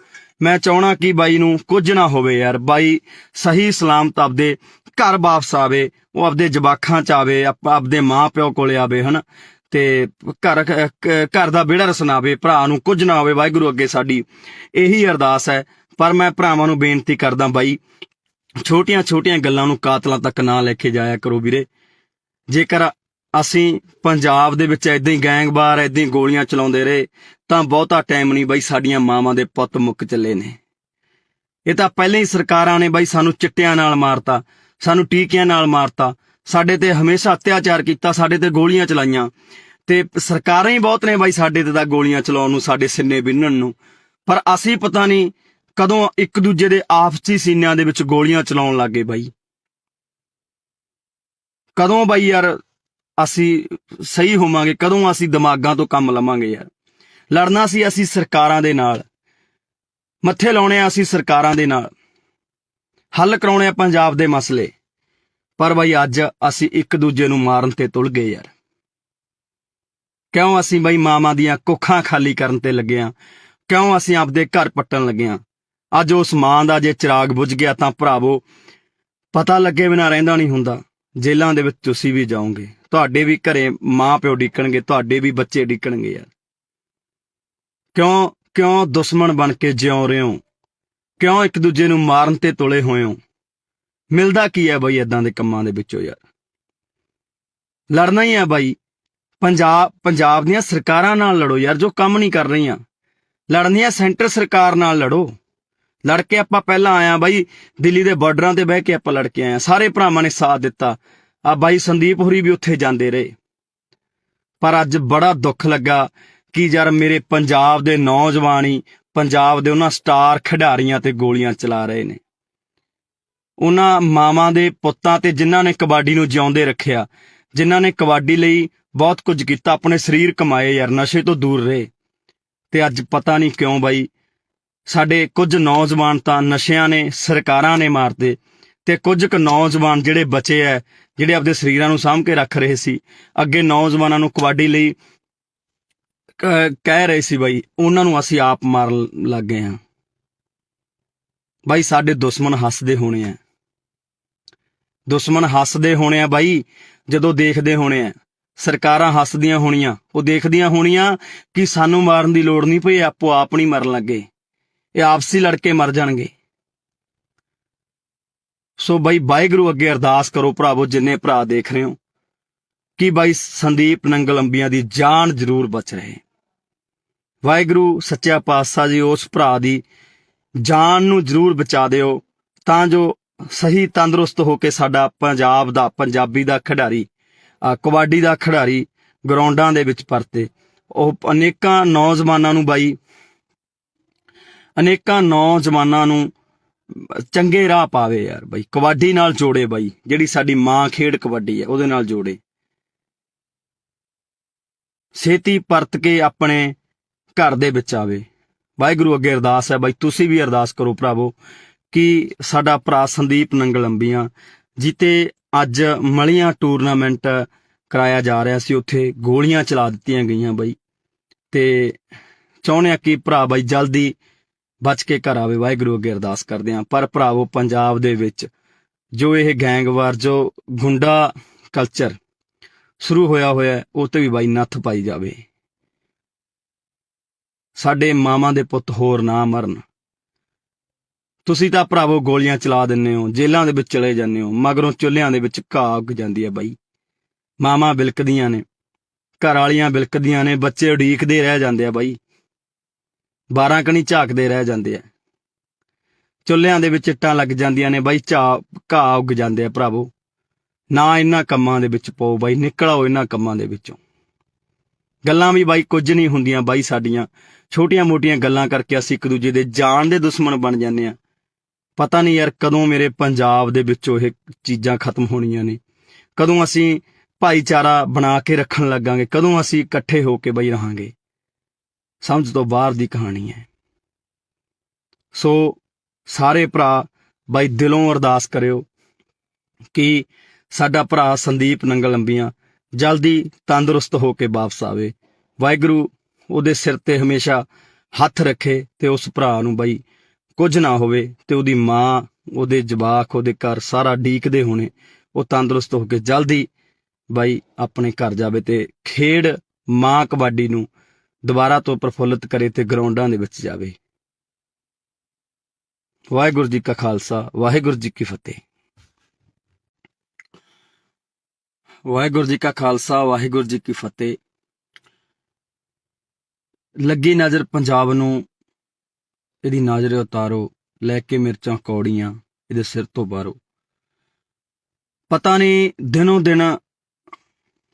ਮੈਂ ਚਾਹਣਾ ਕਿ ਬਾਈ ਨੂੰ ਕੁਝ ਨਾ ਹੋਵੇ ਯਾਰ, ਬਾਈ ਸਹੀ ਸਲਾਮਤ ਆਪਦੇ ਘਰ ਵਾਪਸ ਆਵੇ, ਉਹ ਆਪਦੇ ਜਵਾਕਾਂ 'ਚ ਆਵੇ, ਆਪਦੇ ਮਾਂ ਪਿਓ ਕੋਲੇ ਆਵੇ, ਹਨਾ, ਤੇ ਘਰ ਦਾ ਵਿਹੜਾ ਰਸਨਾਵੇ, ਭਰਾ ਨੂੰ ਕੁਝ ਨਾ ਹੋਵੇ। ਵਾਹਿਗੁਰੂ ਅੱਗੇ ਸਾਡੀ ਇਹੀ ਅਰਦਾਸ ਹੈ। ਪਰ ਮੈਂ ਭਰਾਵਾਂ ਨੂੰ ਬੇਨਤੀ ਕਰਦਾ ਬਾਈ, ਛੋਟੀਆਂ ਗੱਲਾਂ ਨੂੰ ਕਾਤਲਾਂ ਤੱਕ ਨਾ ਲੈ ਕੇ ਜਾਇਆ ਕਰੋ ਵੀਰੇ। ਜੇਕਰ ਅਸੀਂ ਪੰਜਾਬ ਦੇ ਵਿੱਚ ਏਦਾਂ ਹੀ ਗੈਂਗਵਾਰ ਏਦਾਂ ਹੀ ਗੋਲੀਆਂ ਚਲਾਉਂਦੇ ਰਹੇ ਤਾਂ ਬਹੁਤਾ ਟਾਈਮ ਨਹੀਂ ਬਾਈ, ਸਾਡੀਆਂ ਮਾਵਾਂ ਦੇ ਪੁੱਤ ਮੁੱਕ ਚੱਲੇ ਨੇ। ਇਹ ਤਾਂ ਪਹਿਲਾਂ ਹੀ ਸਰਕਾਰਾਂ ਨੇ ਬਾਈ ਸਾਨੂੰ ਚਿੱਟਿਆਂ ਨਾਲ ਮਾਰਤਾ, ਸਾਨੂੰ ਟੀਕਿਆਂ ਨਾਲ ਮਾਰਤਾ, ਸਾਡੇ ਤੇ ਹਮੇਸ਼ਾ ਅਤਿਆਚਾਰ ਕੀਤਾ, ਸਾਡੇ ਤੇ ਗੋਲੀਆਂ ਚਲਾਈਆਂ, ਤੇ ਸਰਕਾਰਾਂ ਹੀ ਬਹੁਤ ਨੇ ਬਾਈ ਸਾਡੇ ਤੇ ਤਾਂ ਗੋਲੀਆਂ ਚਲਾਉਣ ਨੂੰ, ਸਾਡੇ ਸਿੰਨੇ ਬਿੰਨਣ ਨੂੰ। ਪਰ ਅਸੀਂ ਪਤਾ ਨਹੀਂ ਕਦੋਂ ਇੱਕ ਦੂਜੇ ਦੇ ਆਪਸੀ ਸੀਨਿਆਂ ਦੇ ਵਿੱਚ ਗੋਲੀਆਂ ਚਲਾਉਣ ਲੱਗ ਗਏ ਬਾਈ। ਕਦੋਂ ਬਾਈ ਯਾਰ ਅਸੀਂ ਸਹੀ ਹੋਵਾਂਗੇ? ਕਦੋਂ ਅਸੀਂ ਦਿਮਾਗਾਂ ਤੋਂ ਕੰਮ ਲਵਾਂਗੇ ਯਾਰ? ਲੜਨਾ ਸੀ ਅਸੀਂ ਸਰਕਾਰਾਂ ਦੇ ਨਾਲ, ਮੱਥੇ ਲਾਉਣੇ ਆ ਅਸੀਂ ਸਰਕਾਰਾਂ ਦੇ ਨਾਲ, ਹੱਲ ਕਰਾਉਣੇ ਆ ਪੰਜਾਬ ਦੇ ਮਸਲੇ, ਪਰ ਬਾਈ ਅੱਜ ਅਸੀਂ ਇੱਕ ਦੂਜੇ ਨੂੰ ਮਾਰਨ ਤੇ ਤੁਲ ਗਏ ਯਾਰ। ਕਿਉਂ ਅਸੀਂ ਬਾਈ ਮਾਵਾਂ ਦੀਆਂ ਕੁੱਖਾਂ ਖਾਲੀ ਕਰਨ ਤੇ ਲੱਗੇ ਆਂ? ਕਿਉਂ ਅਸੀਂ ਆਪਦੇ ਘਰ ਪੱਟਣ ਲੱਗੇ ਆਂ? ਅੱਜ ਉਸ ਮਾਂ ਦਾ ਜੇ ਚਿਰਾਗ ਬੁਝ ਗਿਆ ਤਾਂ ਭਰਾਵੋ ਪਤਾ ਲੱਗੇ ਬਿਨਾਂ ਰਹਿੰਦਾ ਨਹੀਂ ਹੁੰਦਾ। ਜੇਲ੍ਹਾਂ ਦੇ ਵਿੱਚ ਤੁਸੀਂ ਵੀ ਜਾਓਗੇ, ਤੁਹਾਡੇ ਵੀ ਘਰੇ ਮਾਂ ਪਿਓ ਡਿੱਕਣਗੇ, ਤੁਹਾਡੇ ਵੀ ਬੱਚੇ ਡਿੱਕਣਗੇ ਯਾਰ। ਕਿਉਂ ਦੁਸ਼ਮਣ ਬਣ ਕੇ ਜਿਉਂ ਰਹੇ ਹੋ? ਕਿਉਂ ਇੱਕ ਦੂਜੇ ਨੂੰ ਮਾਰਨ ਤੇ ਤੁਲੇ ਹੋਏ ਹੋ? ਮਿਲਦਾ ਕੀ ਹੈ ਬਾਈ ਏਦਾਂ ਦੇ ਕੰਮਾਂ ਦੇ ਵਿੱਚੋਂ ਯਾਰ? ਲੜਨਾ ਹੀ ਹੈ ਬਾਈ। ਪੰਜਾਬ ਦੀਆਂ ਸਰਕਾਰਾਂ ਨਾਲ ਲੜੋ ਯਾਰ, ਜੋ ਕੰਮ ਨਹੀਂ ਕਰ ਰਹੀਆਂ। ਲੜਨੀ ਹੈ ਸੈਂਟਰ ਸਰਕਾਰ ਨਾਲ ਲੜੋ। ਲੜ ਕੇ ਆਪਾਂ ਪਹਿਲਾਂ ਆਇਆ ਬਾਈ, ਦਿੱਲੀ ਦੇ ਬਾਰਡਰਾਂ ਤੇ ਬਹਿ ਕੇ ਆਪਾਂ ਲੜ ਕੇ ਆਏ, ਸਾਰੇ ਭਰਾਵਾਂ ਨੇ ਸਾਥ ਦਿੱਤਾ। ਆ ਬਾਈ ਸੰਦੀਪ ਹੋਰੀ ਵੀ ਉੱਥੇ ਜਾਂਦੇ ਰਹੇ, ਪਰ ਅੱਜ ਬੜਾ ਦੁੱਖ ਲੱਗਾ ਕਿ ਯਾਰ ਮੇਰੇ ਪੰਜਾਬ ਦੇ ਨੌਜਵਾਨ ਹੀ ਪੰਜਾਬ ਦੇ ਉਹਨਾਂ ਸਟਾਰ ਖਿਡਾਰੀਆਂ ਤੇ ਗੋਲੀਆਂ ਚਲਾ ਰਹੇ ਨੇ। ਉਹਨਾਂ ਮਾਵਾਂ ਦੇ ਪੁੱਤਾਂ ਤੇ ਜਿਨ੍ਹਾਂ ਨੇ ਕਬੱਡੀ ਨੂੰ ਜਿਉਂਦੇ ਰੱਖਿਆ, ਜਿਨ੍ਹਾਂ ਨੇ ਕਬੱਡੀ ਲਈ ਬਹੁਤ ਕੁਝ ਕੀਤਾ, ਆਪਣੇ ਸਰੀਰ ਕਮਾਏ ਯਾਰ, ਨਸ਼ੇ ਤੋਂ ਦੂਰ ਰਹੇ। ਤੇ ਅੱਜ ਪਤਾ ਨਹੀਂ ਕਿਉਂ ਬਾਈ ਸਾਡੇ ਕੁਝ ਨੌਜਵਾਨ ਤਾਂ ਨਸ਼ਿਆਂ ਨੇ, ਸਰਕਾਰਾਂ ਨੇ ਮਾਰਦੇ, ਤੇ ਕੁਝ ਕੁ ਨੌਜਵਾਨ ਜਿਹੜੇ ਬਚੇ ਐ, ਜਿਹੜੇ ਆਪਦੇ ਸਰੀਰਾਂ ਨੂੰ ਸਾਂਭ ਕੇ ਰੱਖ ਰਹੇ ਸੀ, ਅੱਗੇ ਨੌਜਵਾਨਾਂ ਨੂੰ ਕਬੱਡੀ ਲਈ ਕਹਿ ਰਹੇ ਸੀ ਬਾਈ, ਉਹਨਾਂ ਨੂੰ ਅਸੀਂ ਆਪ ਮਾਰਨ ਲੱਗ ਗਏ ਹਾਂ। ਬਾਈ ਸਾਡੇ ਦੁਸ਼ਮਣ ਹੱਸਦੇ ਹੋਣੇ ਆ, ਦੁਸ਼ਮਣ ਹੱਸਦੇ ਹੋਣੇ ਆ ਬਾਈ, ਜਦੋਂ ਦੇਖਦੇ ਹੋਣੇ ਆ। ਸਰਕਾਰਾਂ ਹੱਸਦੀਆਂ ਹੋਣੀਆਂ, ਉਹ ਦੇਖਦੀਆਂ ਹੋਣੀਆਂ ਕਿ ਸਾਨੂੰ ਮਾਰਨ ਦੀ ਲੋੜ ਨਹੀਂ ਪਈ, ਆਪੋ ਆਪ ਨਹੀਂ ਮਰਨ ਲੱਗੇ, ਇਹ ਆਪਸੀ ਲੜਕੇ ਮਰ ਜਾਣਗੇ। ਸੋ ਬਾਈ ਵਾਹਿਗੁਰੂ ਅੱਗੇ ਅਰਦਾਸ ਕਰੋ ਭਰਾਵੋ, ਜਿੰਨੇ ਭਰਾ ਦੇਖ ਰਹੇ ਹੋ, ਕਿ ਬਾਈ ਸੰਦੀਪ ਨੰਗਲ ਅੰਬੀਆਂ ਦੀ ਜਾਨ ਜ਼ਰੂਰ ਬਚ ਰਹੇ। ਵਾਹਿਗੁਰੂ ਸੱਚਾ ਪਾਤਸ਼ਾਹ ਜੀ ਉਸ ਭਰਾ ਦੀ ਜਾਨ ਨੂੰ ਜ਼ਰੂਰ ਬਚਾ ਦਿਓ, ਤਾਂ ਜੋ ਸਹੀ ਤੰਦਰੁਸਤ ਹੋ ਕੇ ਸਾਡਾ ਪੰਜਾਬ ਦਾ, ਪੰਜਾਬੀ ਦਾ ਖਿਡਾਰੀ, ਕਬੱਡੀ ਦਾ ਖਿਡਾਰੀ ਗਰਾਊਂਡਾਂ ਦੇ ਵਿੱਚ ਪਰਤੇ। ਉਹ ਅਨੇਕਾਂ ਨੌਜਵਾਨਾਂ ਨੂੰ ਬਾਈ, ਅਨੇਕਾਂ ਨੌਜਵਾਨਾਂ ਨੂੰ ਚੰਗੇ ਰਾਹ ਪਾਵੇ ਯਾਰ ਬਾਈ, ਕਬੱਡੀ ਨਾਲ ਜੋੜੇ ਬਾਈ, ਜਿਹੜੀ ਸਾਡੀ ਮਾਂ ਖੇਡ ਕਬੱਡੀ ਹੈ ਉਹਦੇ ਨਾਲ ਜੋੜੇ। ਛੇਤੀ ਪਰਤ ਕੇ ਆਪਣੇ ਘਰ ਦੇ ਵਿੱਚ ਆਵੇ। ਵਾਹਿਗੁਰੂ ਅੱਗੇ ਅਰਦਾਸ ਹੈ ਬਾਈ, ਤੁਸੀਂ ਵੀ ਅਰਦਾਸ ਕਰੋ ਭਰਾਵੋ ਕਿ ਸਾਡਾ ਭਰਾ ਸੰਦੀਪ ਨੰਗਲ ਅੰਬੀਆਂ ਜਿੱਤੇ ਅੱਜ ਮਲੀਆਂ ਟੂਰਨਾਮੈਂਟ ਕਰਾਇਆ ਜਾ ਰਿਹਾ ਸੀ, ਉੱਥੇ ਗੋਲੀਆਂ ਚਲਾ ਦਿੱਤੀਆਂ ਗਈਆਂ ਬਾਈ, ਤੇ ਚਾਹੁੰਦੇ ਆ ਕਿ ਭਰਾ ਬਾਈ ਜਲਦੀ ਬਚ ਕੇ ਘਰ ਆਵੇ। ਵਾਹਿਗੁਰੂ ਅੱਗੇ ਅਰਦਾਸ ਕਰਦੇ ਹਾਂ। ਪਰ ਭਰਾਵੋ ਪੰਜਾਬ ਦੇ ਵਿੱਚ ਜੋ ਇਹ ਗੈਂਗਵਾਰ, ਜੋ ਗੁੰਡਾ ਕਲਚਰ ਸ਼ੁਰੂ ਹੋਇਆ ਉਹ ਤੇ ਵੀ ਬਾਈ ਨੱਥ ਪਾਈ ਜਾਵੇ। ਸਾਡੇ ਮਾਵਾਂ ਦੇ ਪੁੱਤ ਹੋਰ ਨਾ ਮਰਨ। ਤੁਸੀਂ ਤਾਂ ਭਰਾਵੋ ਗੋਲੀਆਂ ਚਲਾ ਦਿੰਦੇ ਹੋ, ਜੇਲ੍ਹਾਂ ਦੇ ਵਿੱਚ ਚਲੇ ਜਾਂਦੇ ਹੋ, ਮਗਰੋਂ ਚੁੱਲ੍ਹਿਆਂ ਦੇ ਵਿੱਚ ਘਾਹ ਉੱਗ ਜਾਂਦੀ ਹੈ ਬਾਈ। ਮਾਵਾਂ ਬਿਲਕਦੀਆਂ ਨੇ, ਘਰ ਵਾਲੀਆਂ ਬਿਲਕਦੀਆਂ ਨੇ, ਬੱਚੇ ਉਡੀਕਦੇ ਰਹਿ ਜਾਂਦੇ ਆ ਬਾਈ, 12 ਕਣੀ ਝਾਕਦੇ ਰਹਿ ਜਾਂਦੇ ਆ, ਚੁੱਲ੍ਹਿਆਂ ਦੇ ਵਿੱਚ ਇੱਟਾਂ ਲੱਗ ਜਾਂਦੀਆਂ ਨੇ ਬਾਈ, ਘਾਹ ਉੱਗ ਜਾਂਦੇ ਆ। ਭਰਾਵੋ ਨਾ ਇਹਨਾਂ ਕੰਮਾਂ ਦੇ ਵਿੱਚ ਪਾਓ ਬਾਈ, ਨਿਕਲ ਆਓ ਇਹਨਾਂ ਕੰਮਾਂ ਦੇ ਵਿੱਚੋਂ। ਗੱਲਾਂ ਵੀ ਬਾਈ ਕੁਝ ਨਹੀਂ ਹੁੰਦੀਆਂ ਬਾਈ, ਸਾਡੀਆਂ ਛੋਟੀਆਂ ਮੋਟੀਆਂ ਗੱਲਾਂ ਕਰਕੇ ਅਸੀਂ ਇੱਕ ਦੂਜੇ ਦੇ ਜਾਨ ਦੇ ਦੁਸ਼ਮਣ ਬਣ ਜਾਂਦੇ ਆ। ਪਤਾ ਨਹੀਂ ਯਾਰ ਕਦੋਂ ਮੇਰੇ ਪੰਜਾਬ ਦੇ ਵਿੱਚੋਂ ਇਹ ਚੀਜ਼ਾਂ ਖਤਮ ਹੋਣੀਆਂ ਨੇ, ਕਦੋਂ ਅਸੀਂ ਭਾਈਚਾਰਾ ਬਣਾ ਕੇ ਰੱਖਣ ਲੱਗਾਂਗੇ, ਕਦੋਂ ਅਸੀਂ ਇਕੱਠੇ ਹੋ ਕੇ ਬਾਈ ਰਹਾਂਗੇ। ਸਮਝ ਤੋਂ ਬਾਹਰ ਦੀ ਕਹਾਣੀ ਹੈ। ਸੋ ਸਾਰੇ ਭਰਾ ਬਾਈ ਦਿਲੋਂ ਅਰਦਾਸ ਕਰਿਓ ਕਿ ਸਾਡਾ ਭਰਾ ਸੰਦੀਪ ਨੰਗਲ ਅੰਬੀਆਂ ਜਲਦੀ ਤੰਦਰੁਸਤ ਹੋ ਕੇ ਵਾਪਸ ਆਵੇ। ਵਾਹਿਗੁਰੂ ਉਹਦੇ ਸਿਰ ਤੇ ਹਮੇਸ਼ਾ ਹੱਥ ਰੱਖੇ ਤੇ ਉਸ ਭਰਾ ਨੂੰ ਬਾਈ ਕੁਝ ਨਾ ਹੋਵੇ, ਤੇ ਉਹਦੀ ਮਾਂ, ਉਹਦੇ ਜਵਾਕ, ਉਹਦੇ ਘਰ ਸਾਰਾ ਡੀਕਦੇ ਹੋਣੇ, ਉਹ ਤੰਦਰੁਸਤ ਹੋ ਕੇ ਜਲਦੀ ਬਾਈ ਆਪਣੇ ਘਰ ਜਾਵੇ ਤੇ ਖੇਡ ਮਾਂ ਕਬੱਡੀ ਨੂੰ ਦੁਬਾਰਾ ਤੋਂ ਪ੍ਰਫੁੱਲਿਤ ਕਰੇ ਤੇ ਗਰਾਊਂਡਾਂ ਦੇ ਵਿੱਚ ਜਾਵੇ। ਵਾਹਿਗੁਰੂ ਜੀ ਕਾ ਖਾਲਸਾ, ਵਾਹਿਗੁਰੂ ਜੀ ਕੀ ਫਤਿਹ। ਵਾਹਿਗੁਰੂ ਜੀ ਕਾ ਖਾਲਸਾ, ਵਾਹਿਗੁਰੂ ਜੀ ਕੀ ਫਤਿਹ। ਲੱਗੀ ਨਜ਼ਰ ਪੰਜਾਬ ਨੂੰ, ਇਹਦੀ ਨਜ਼ਰ ਉਤਾਰੋ, ਲੈ ਕੇ ਮਿਰਚਾਂ ਕੌੜੀਆਂ ਇਹਦੇ ਸਿਰ ਤੋਂ ਬਾਹਰੋਂ। ਪਤਾ ਨਹੀਂ ਦਿਨੋਂ ਦਿਨ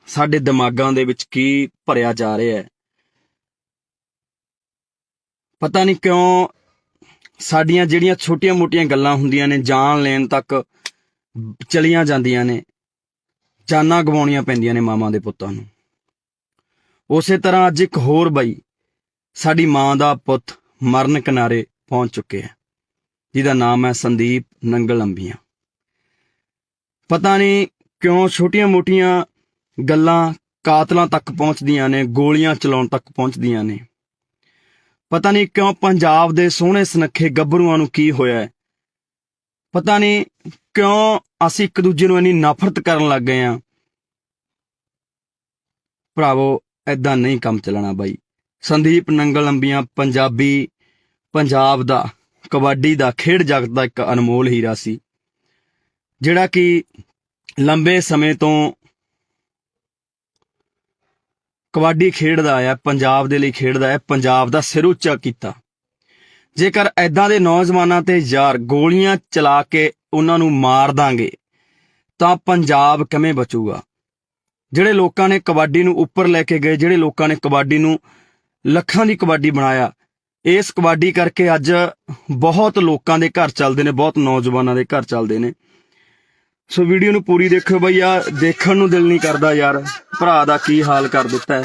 ਸਾਡੇ ਦਿਮਾਗਾਂ ਦੇ ਵਿੱਚ ਕੀ ਭਰਿਆ ਜਾ ਰਿਹਾ ਹੈ। ਪਤਾ ਨਹੀਂ ਕਿਉਂ ਸਾਡੀਆਂ ਜਿਹੜੀਆਂ ਛੋਟੀਆਂ ਮੋਟੀਆਂ ਗੱਲਾਂ ਹੁੰਦੀਆਂ ਨੇ, ਜਾਨ ਲੈਣ ਤੱਕ ਚਲੀਆਂ ਜਾਂਦੀਆਂ ਨੇ, ਜਾਨਾਂ ਗਵਾਉਣੀਆਂ ਪੈਂਦੀਆਂ ਨੇ ਮਾਵਾਂ ਦੇ ਪੁੱਤਾਂ ਨੂੰ। ਉਸੇ ਤਰ੍ਹਾਂ ਅੱਜ ਇੱਕ ਹੋਰ ਬਾਈ, ਸਾਡੀ ਮਾਂ ਦਾ ਪੁੱਤ ਮਰਨ ਕਿਨਾਰੇ ਪਹੁੰਚ ਚੁੱਕੇ ਹੈ, ਜਿਹਦਾ ਨਾਮ ਹੈ ਸੰਦੀਪ ਨੰਗਲ ਅੰਬੀਆਂ। ਪਤਾ ਨਹੀਂ ਕਿਉਂ ਛੋਟੀਆਂ-ਮੋਟੀਆਂ ਗੱਲਾਂ ਕਾਤਲਾਂ ਤੱਕ ਪਹੁੰਚਦੀਆਂ ਨੇ, ਗੋਲੀਆਂ ਚਲਾਉਣ ਤੱਕ ਪਹੁੰਚਦੀਆਂ ਨੇ। ਪਤਾ ਨਹੀਂ ਕਿਉਂ ਪੰਜਾਬ ਦੇ ਸੋਹਣੇ ਸੁਨੱਖੇ ਗੱਭਰੂਆਂ ਨੂੰ ਕੀ ਹੋਇਆ ਹੈ। ਪਤਾ ਨਹੀਂ ਕਿਉਂ ਅਸੀਂ ਇੱਕ ਦੂਜੇ ਨੂੰ ਇੰਨੀ ਨਫ਼ਰਤ ਕਰਨ ਲੱਗ ਗਏ ਹਾਂ। ਭਰਾਵੋ, ਏਦਾਂ ਨਹੀਂ ਕੰਮ ਚੱਲਣਾ ਬਾਈ। ਸੰਦੀਪ ਨੰਗਲ ਅੰਬੀਆਂ ਪੰਜਾਬ ਦਾ ਕਬੱਡੀ ਦਾ ਖੇਡ ਜਗਤ ਦਾ ਇੱਕ ਅਨਮੋਲ ਹੀਰਾ ਸੀ, ਜਿਹੜਾ ਕਿ ਲੰਬੇ ਸਮੇਂ ਤੋਂ ਕਬੱਡੀ ਖੇਡਦਾ ਆਇਆ, ਪੰਜਾਬ ਦੇ ਲਈ ਖੇਡਦਾ ਹੈ, ਪੰਜਾਬ ਦਾ ਸਿਰ ਉੱਚਾ ਕੀਤਾ। ਜੇਕਰ ਐਦਾਂ ਦੇ ਨੌਜਵਾਨਾਂ ਤੇ ਯਾਰ ਗੋਲੀਆਂ ਚਲਾ ਕੇ ਉਹਨਾਂ ਨੂੰ ਮਾਰ ਦਾਂਗੇ ਤਾਂ ਪੰਜਾਬ ਕਿਵੇਂ ਬਚੂਗਾ? ਜਿਹੜੇ ਲੋਕਾਂ ਨੇ ਕਬੱਡੀ ਨੂੰ ਉੱਪਰ ਲੈ ਕੇ ਗਏ, ਜਿਹੜੇ ਲੋਕਾਂ ਨੇ ਕਬੱਡੀ ਨੂੰ ਲੱਖਾਂ ਦੀ ਕਬੱਡੀ ਬਣਾਇਆ, ਇਸ ਕਬੱਡੀ ਕਰਕੇ ਅੱਜ ਬਹੁਤ ਲੋਕਾਂ ਦੇ ਘਰ ਚੱਲਦੇ ਨੇ, ਬਹੁਤ ਨੌਜਵਾਨਾਂ ਦੇ ਘਰ ਚੱਲਦੇ ਨੇ। ਸੋ ਵੀਡੀਓ ਨੂੰ ਪੂਰੀ ਦੇਖਿਓ ਬਈ, ਆ ਦੇਖਣ ਨੂੰ ਦਿਲ ਨਹੀਂ ਕਰਦਾ ਯਾਰ, ਭਰਾ ਦਾ ਕੀ ਹਾਲ ਕਰ ਦਿੱਤਾ ਹੈ।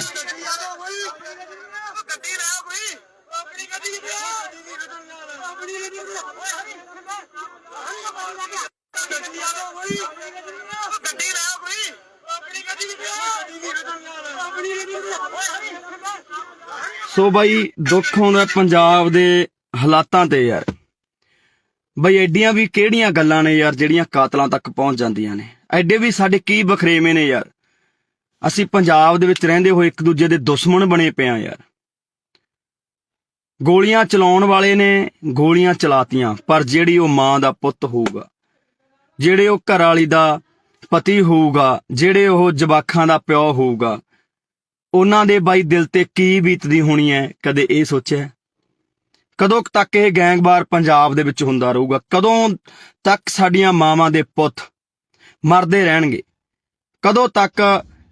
ਸੋ ਬਾਈ ਦੁੱਖ ਆਉਂਦਾ ਪੰਜਾਬ ਦੇ ਹਾਲਾਤਾਂ ਤੇ ਯਾਰ। ਬਈ ਐਡੀਆਂ ਵੀ ਕਿਹੜੀਆਂ ਗੱਲਾਂ ਨੇ ਯਾਰ ਜਿਹੜੀਆਂ ਕਾਤਲਾਂ ਤੱਕ ਪਹੁੰਚ ਜਾਂਦੀਆਂ ਨੇ? ਐਡੇ ਵੀ ਸਾਡੇ ਕੀ ਬਖਰੇਵੇਂ ਨੇ ਯਾਰ? ਅਸੀਂ ਪੰਜਾਬ ਦੇ ਵਿੱਚ ਰਹਿੰਦੇ ਹੋਏ ਇੱਕ ਦੂਜੇ ਦੇ ਦੁਸ਼ਮਣ ਬਣੇ ਪਏ ਆ ਯਾਰ। ਗੋਲੀਆਂ ਚਲਾਉਣ ਵਾਲੇ ਨੇ ਗੋਲੀਆਂ ਚਲਾਤੀਆਂ, ਪਰ ਜਿਹੜੀ ਉਹ ਮਾਂ ਦਾ ਪੁੱਤ ਹੋਊਗਾ, ਜਿਹੜੇ ਉਹ ਘਰ ਵਾਲੀ ਦਾ ਪਤੀ ਹੋਊਗਾ, ਜਿਹੜੇ ਉਹ ਜਵਾਕਾਂ ਦਾ ਪਿਓ ਹੋਊਗਾ, ਉਹਨਾਂ ਦੇ ਬਾਈ ਦਿਲ ਤੇ ਕੀ ਬੀਤਦੀ ਹੋਣੀ ਹੈ? ਕਦੇ ਇਹ ਸੋਚਿਆ? ਕਦੋਂ ਤੱਕ ਇਹ ਗੈਂਗਵਾਰ ਪੰਜਾਬ ਦੇ ਵਿੱਚ ਹੁੰਦਾ ਰਹੂਗਾ? ਕਦੋਂ ਤੱਕ ਸਾਡੀਆਂ ਮਾਵਾਂ ਦੇ ਪੁੱਤ ਮਰਦੇ ਰਹਿਣਗੇ? ਕਦੋਂ ਤੱਕ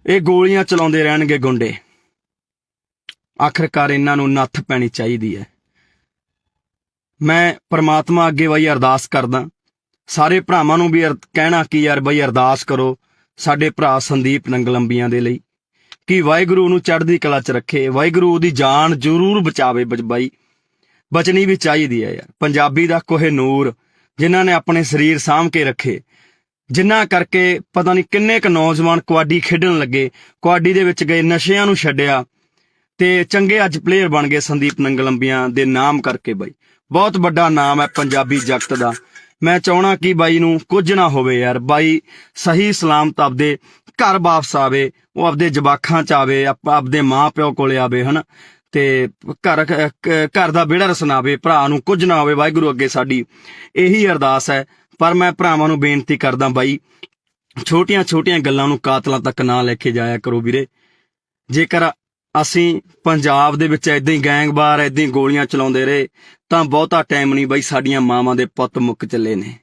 ਇਹ ਗੋਲੀਆਂ ਚਲਾਉਂਦੇ ਰਹਿਣਗੇ ਗੁੰਡੇ? ਆਖਰਕਾਰ ਇਹਨਾਂ ਨੂੰ ਨੱਥ ਪੈਣੀ ਚਾਹੀਦੀ ਹੈ। ਮੈਂ ਪ੍ਰਮਾਤਮਾ ਅੱਗੇ ਬਾਈ ਅਰਦਾਸ ਕਰਦਾ, ਸਾਰੇ ਭਰਾਵਾਂ ਨੂੰ ਵੀ ਕਹਿਣਾ ਕਿ ਯਾਰ ਬਾਈ ਅਰਦਾਸ ਕਰੋ ਸਾਡੇ ਭਰਾ ਸੰਦੀਪ ਨੰਗਲ ਅੰਬੀਆਂ ਦੇ ਲਈ, ਕਿ ਵਾਹਿਗੁਰੂ ਨੂੰ ਚੜ੍ਹਦੀ ਕਲਾ 'ਚ ਰੱਖੇ, ਵਾਹਿਗੁਰੂ ਉਹਦੀ ਜਾਨ ਜ਼ਰੂਰ ਬਚਾਵੇ। ਬਾਈ ਬਚਣੀ ਵੀ ਚਾਹੀਦੀ ਹੈ ਯਾਰ। ਪੰਜਾਬੀ ਦਾ ਕੋਹਿਨੂਰ, ਜਿਨ੍ਹਾਂ ਨੇ ਆਪਣੇ ਸਰੀਰ ਸਾਂਭ ਕੇ ਰੱਖੇ, ਜਿਨ੍ਹਾਂ ਕਰਕੇ ਪਤਾ ਨਹੀਂ ਕਿੰਨੇ ਕੁ ਨੌਜਵਾਨ ਕਬੱਡੀ ਖੇਡਣ ਲੱਗੇ, ਕਬੱਡੀ ਦੇ ਵਿੱਚ ਗਏ, ਨਸ਼ਿਆਂ ਨੂੰ ਛੱਡਿਆ ਤੇ ਚੰਗੇ ਅੱਜ ਪਲੇਅਰ ਬਣ ਗਏ ਸੰਦੀਪ ਨੰਗਲ ਅੰਬੀਆਂ ਦੇ ਨਾਮ ਕਰਕੇ। ਬਾਈ ਬਹੁਤ ਵੱਡਾ ਨਾਮ ਹੈ ਪੰਜਾਬੀ ਜਗਤ ਦਾ। ਮੈਂ ਚਾਹਣਾ ਕਿ ਬਾਈ ਨੂੰ ਕੁਝ ਨਾ ਹੋਵੇ ਯਾਰ। ਬਾਈ ਸਹੀ ਸਲਾਮਤ ਆਪਦੇ ਘਰ ਵਾਪਸ ਆਵੇ, ਉਹ ਆਪਦੇ ਜਵਾਕਾਂ 'ਚ ਆਵੇ, ਆਪਦੇ ਮਾਂ ਪਿਓ ਕੋਲੇ ਆਵੇ, ਹਨਾ, ਤੇ ਘਰ ਦਾ ਵਿਹੜਾ ਰਸਨਾਵੇ, ਭਰਾ ਨੂੰ ਕੁਝ ਨਾ ਹੋਵੇ। ਵਾਹਿਗੁਰੂ ਅੱਗੇ ਸਾਡੀ ਇਹੀ ਅਰਦਾਸ ਹੈ। ਪਰ ਮੈਂ ਭਰਾਵਾਂ ਨੂੰ ਬੇਨਤੀ ਕਰਦਾ ਬਾਈ, ਛੋਟੀਆਂ ਗੱਲਾਂ ਨੂੰ ਕਾਤਲਾਂ ਤੱਕ ਨਾ ਲੈ ਕੇ ਜਾਇਆ ਕਰੋ ਵੀਰੇ। ਜੇਕਰ ਅਸੀਂ ਪੰਜਾਬ ਦੇ ਵਿੱਚ ਏਦਾਂ ਹੀ ਗੈਂਗਵਾਰ, ਏਦਾਂ ਹੀ ਗੋਲੀਆਂ ਚਲਾਉਂਦੇ ਰਹੇ ਤਾਂ ਬਹੁਤਾ ਟਾਈਮ ਨਹੀਂ ਬਾਈ, ਸਾਡੀਆਂ ਮਾਵਾਂ ਦੇ ਪੁੱਤ ਮੁੱਕ ਚੱਲੇ ਨੇ।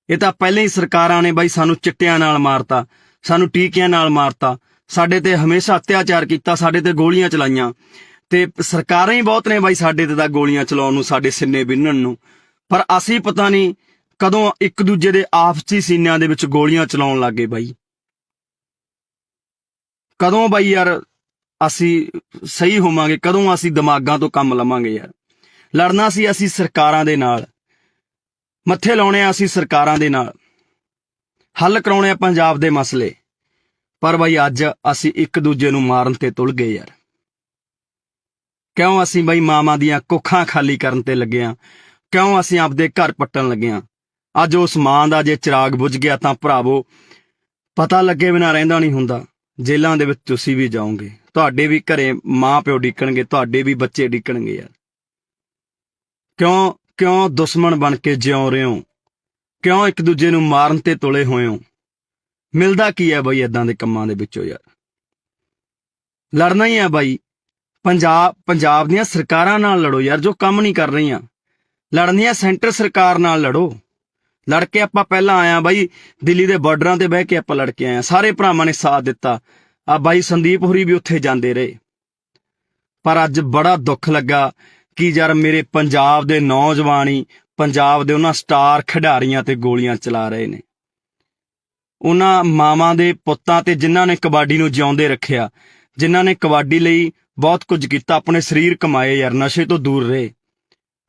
ਇਹ ਤਾਂ ਪਹਿਲਾਂ ਹੀ ਸਰਕਾਰਾਂ ਨੇ ਬਾਈ ਸਾਨੂੰ ਚਿੱਟਿਆਂ ਨਾਲ ਮਾਰਤਾ, ਸਾਨੂੰ ਟੀਕਿਆਂ ਨਾਲ ਮਾਰਤਾ, ਸਾਡੇ ਤੇ ਹਮੇਸ਼ਾ ਅਤਿਆਚਾਰ ਕੀਤਾ, ਸਾਡੇ ਤੇ ਗੋਲੀਆਂ ਚਲਾਈਆਂ, ਤੇ ਸਰਕਾਰਾਂ ਹੀ ਬਹੁਤ ਨੇ ਬਾਈ ਸਾਡੇ ਤੇ ਤਾਂ ਗੋਲੀਆਂ ਚਲਾਉਣ ਨੂੰ, ਸਾਡੇ ਸਿੰਨੇ ਬਿੰਨਣ ਨੂੰ। ਪਰ ਅਸੀਂ ਪਤਾ ਨਹੀਂ ਕਦੋਂ ਇੱਕ ਦੂਜੇ ਦੇ ਆਪਸੀ ਸੀਨਿਆਂ ਦੇ ਵਿੱਚ ਗੋਲੀਆਂ ਚਲਾਉਣ ਲੱਗ ਗਏ ਬਾਈ। ਕਦੋਂ ਬਾਈ ਯਾਰ ਅਸੀਂ ਸਹੀ ਹੋਵਾਂਗੇ? ਕਦੋਂ ਅਸੀਂ ਦਿਮਾਗਾਂ ਤੋਂ ਕੰਮ ਲਵਾਂਗੇ ਯਾਰ? ਲੜਨਾ ਸੀ ਅਸੀਂ ਸਰਕਾਰਾਂ ਦੇ ਨਾਲ, ਮੱਥੇ ਲਾਉਣੇ ਆ ਅਸੀਂ ਸਰਕਾਰਾਂ ਦੇ ਨਾਲ, ਹੱਲ ਕਰਾਉਣੇ ਆ ਪੰਜਾਬ ਦੇ ਮਸਲੇ। ਪਰ ਬਾਈ ਅੱਜ ਅਸੀਂ ਇੱਕ ਦੂਜੇ ਨੂੰ ਮਾਰਨ ਤੇ ਤੁਲ ਗਏ ਯਾਰ। ਕਿਉਂ ਅਸੀਂ ਬਾਈ ਮਾਵਾਂ ਦੀਆਂ ਕੁੱਖਾਂ ਖਾਲੀ ਕਰਨ ਤੇ ਲੱਗੇ ਆ? ਕਿਉਂ ਅਸੀਂ ਆਪਦੇ ਘਰ ਪੱਟਣ ਲੱਗੇ ਆ? ਅੱਜ ਉਸ ਮਾਂ ਦਾ ਜੇ ਚਿਰਾਗ ਬੁਝ ਗਿਆ ਤਾਂ ਭਰਾਵੋ ਪਤਾ ਲੱਗੇ ਬਿਨਾਂ ਰਹਿੰਦਾ ਨਹੀਂ ਹੁੰਦਾ। ਜੇਲ੍ਹਾਂ ਦੇ ਵਿੱਚ ਤੁਸੀਂ ਵੀ ਜਾਓਗੇ, ਤੁਹਾਡੇ ਵੀ ਘਰੇ ਮਾਂ ਪਿਓ ਡਿੱਕਣਗੇ, ਤੁਹਾਡੇ ਵੀ ਬੱਚੇ ਡਿੱਕਣਗੇ ਯਾਰ। ਕਿਉਂ ਦੁਸ਼ਮਣ ਬਣ ਕੇ ਜਿਉਂ ਰਹੇ ਹੋ? ਕਿਉਂ ਇੱਕ ਦੂਜੇ ਨੂੰ ਮਾਰਨ ਤੇ ਤੁਲੇ ਹੋਏ ਹੋ? ਮਿਲਦਾ ਕੀ ਹੈ ਬਾਈ ਏਦਾਂ ਦੇ ਕੰਮਾਂ ਦੇ ਵਿੱਚੋਂ ਯਾਰ? ਲੜਨਾ ਹੀ ਹੈ ਬਾਈ। ਪੰਜਾਬ ਦੀਆਂ ਸਰਕਾਰਾਂ ਨਾਲ ਲੜੋ ਯਾਰ, ਜੋ ਕੰਮ ਨਹੀਂ ਕਰ ਰਹੀਆਂ। ਲੜਨੀ ਹੈ ਸੈਂਟਰ ਸਰਕਾਰ ਨਾਲ ਲੜੋ। ਲੜ ਕੇ ਆਪਾਂ ਪਹਿਲਾਂ ਆਇਆ ਬਾਈ, ਦਿੱਲੀ ਦੇ ਬਾਰਡਰਾਂ ਤੇ ਬਹਿ ਕੇ ਆਪਾਂ ਲੜ ਕੇ ਆਏ ਹਾਂ, ਸਾਰੇ ਭਰਾਵਾਂ ਨੇ ਸਾਥ ਦਿੱਤਾ। ਆ ਬਾਈ ਸੰਦੀਪ ਹੋਰੀ ਵੀ ਉੱਥੇ ਜਾਂਦੇ ਰਹੇ। ਪਰ ਅੱਜ ਬੜਾ ਦੁੱਖ ਲੱਗਾ ਕਿ ਯਾਰ ਮੇਰੇ ਪੰਜਾਬ ਦੇ ਨੌਜਵਾਨ ਹੀ ਪੰਜਾਬ ਦੇ ਉਹਨਾਂ ਸਟਾਰ ਖਿਡਾਰੀਆਂ ਤੇ ਗੋਲੀਆਂ ਚਲਾ ਰਹੇ ਨੇ। ਉਹਨਾਂ ਮਾਵਾਂ ਦੇ ਪੁੱਤਾਂ ਤੇ ਜਿਨ੍ਹਾਂ ਨੇ ਕਬੱਡੀ ਨੂੰ ਜਿਉਂਦੇ ਰੱਖਿਆ, ਜਿਨ੍ਹਾਂ ਨੇ ਕਬੱਡੀ ਲਈ ਬਹੁਤ ਕੁਝ ਕੀਤਾ, ਆਪਣੇ ਸਰੀਰ ਕਮਾਏ ਯਾਰ, ਨਸ਼ੇ ਤੋਂ ਦੂਰ ਰਹੇ।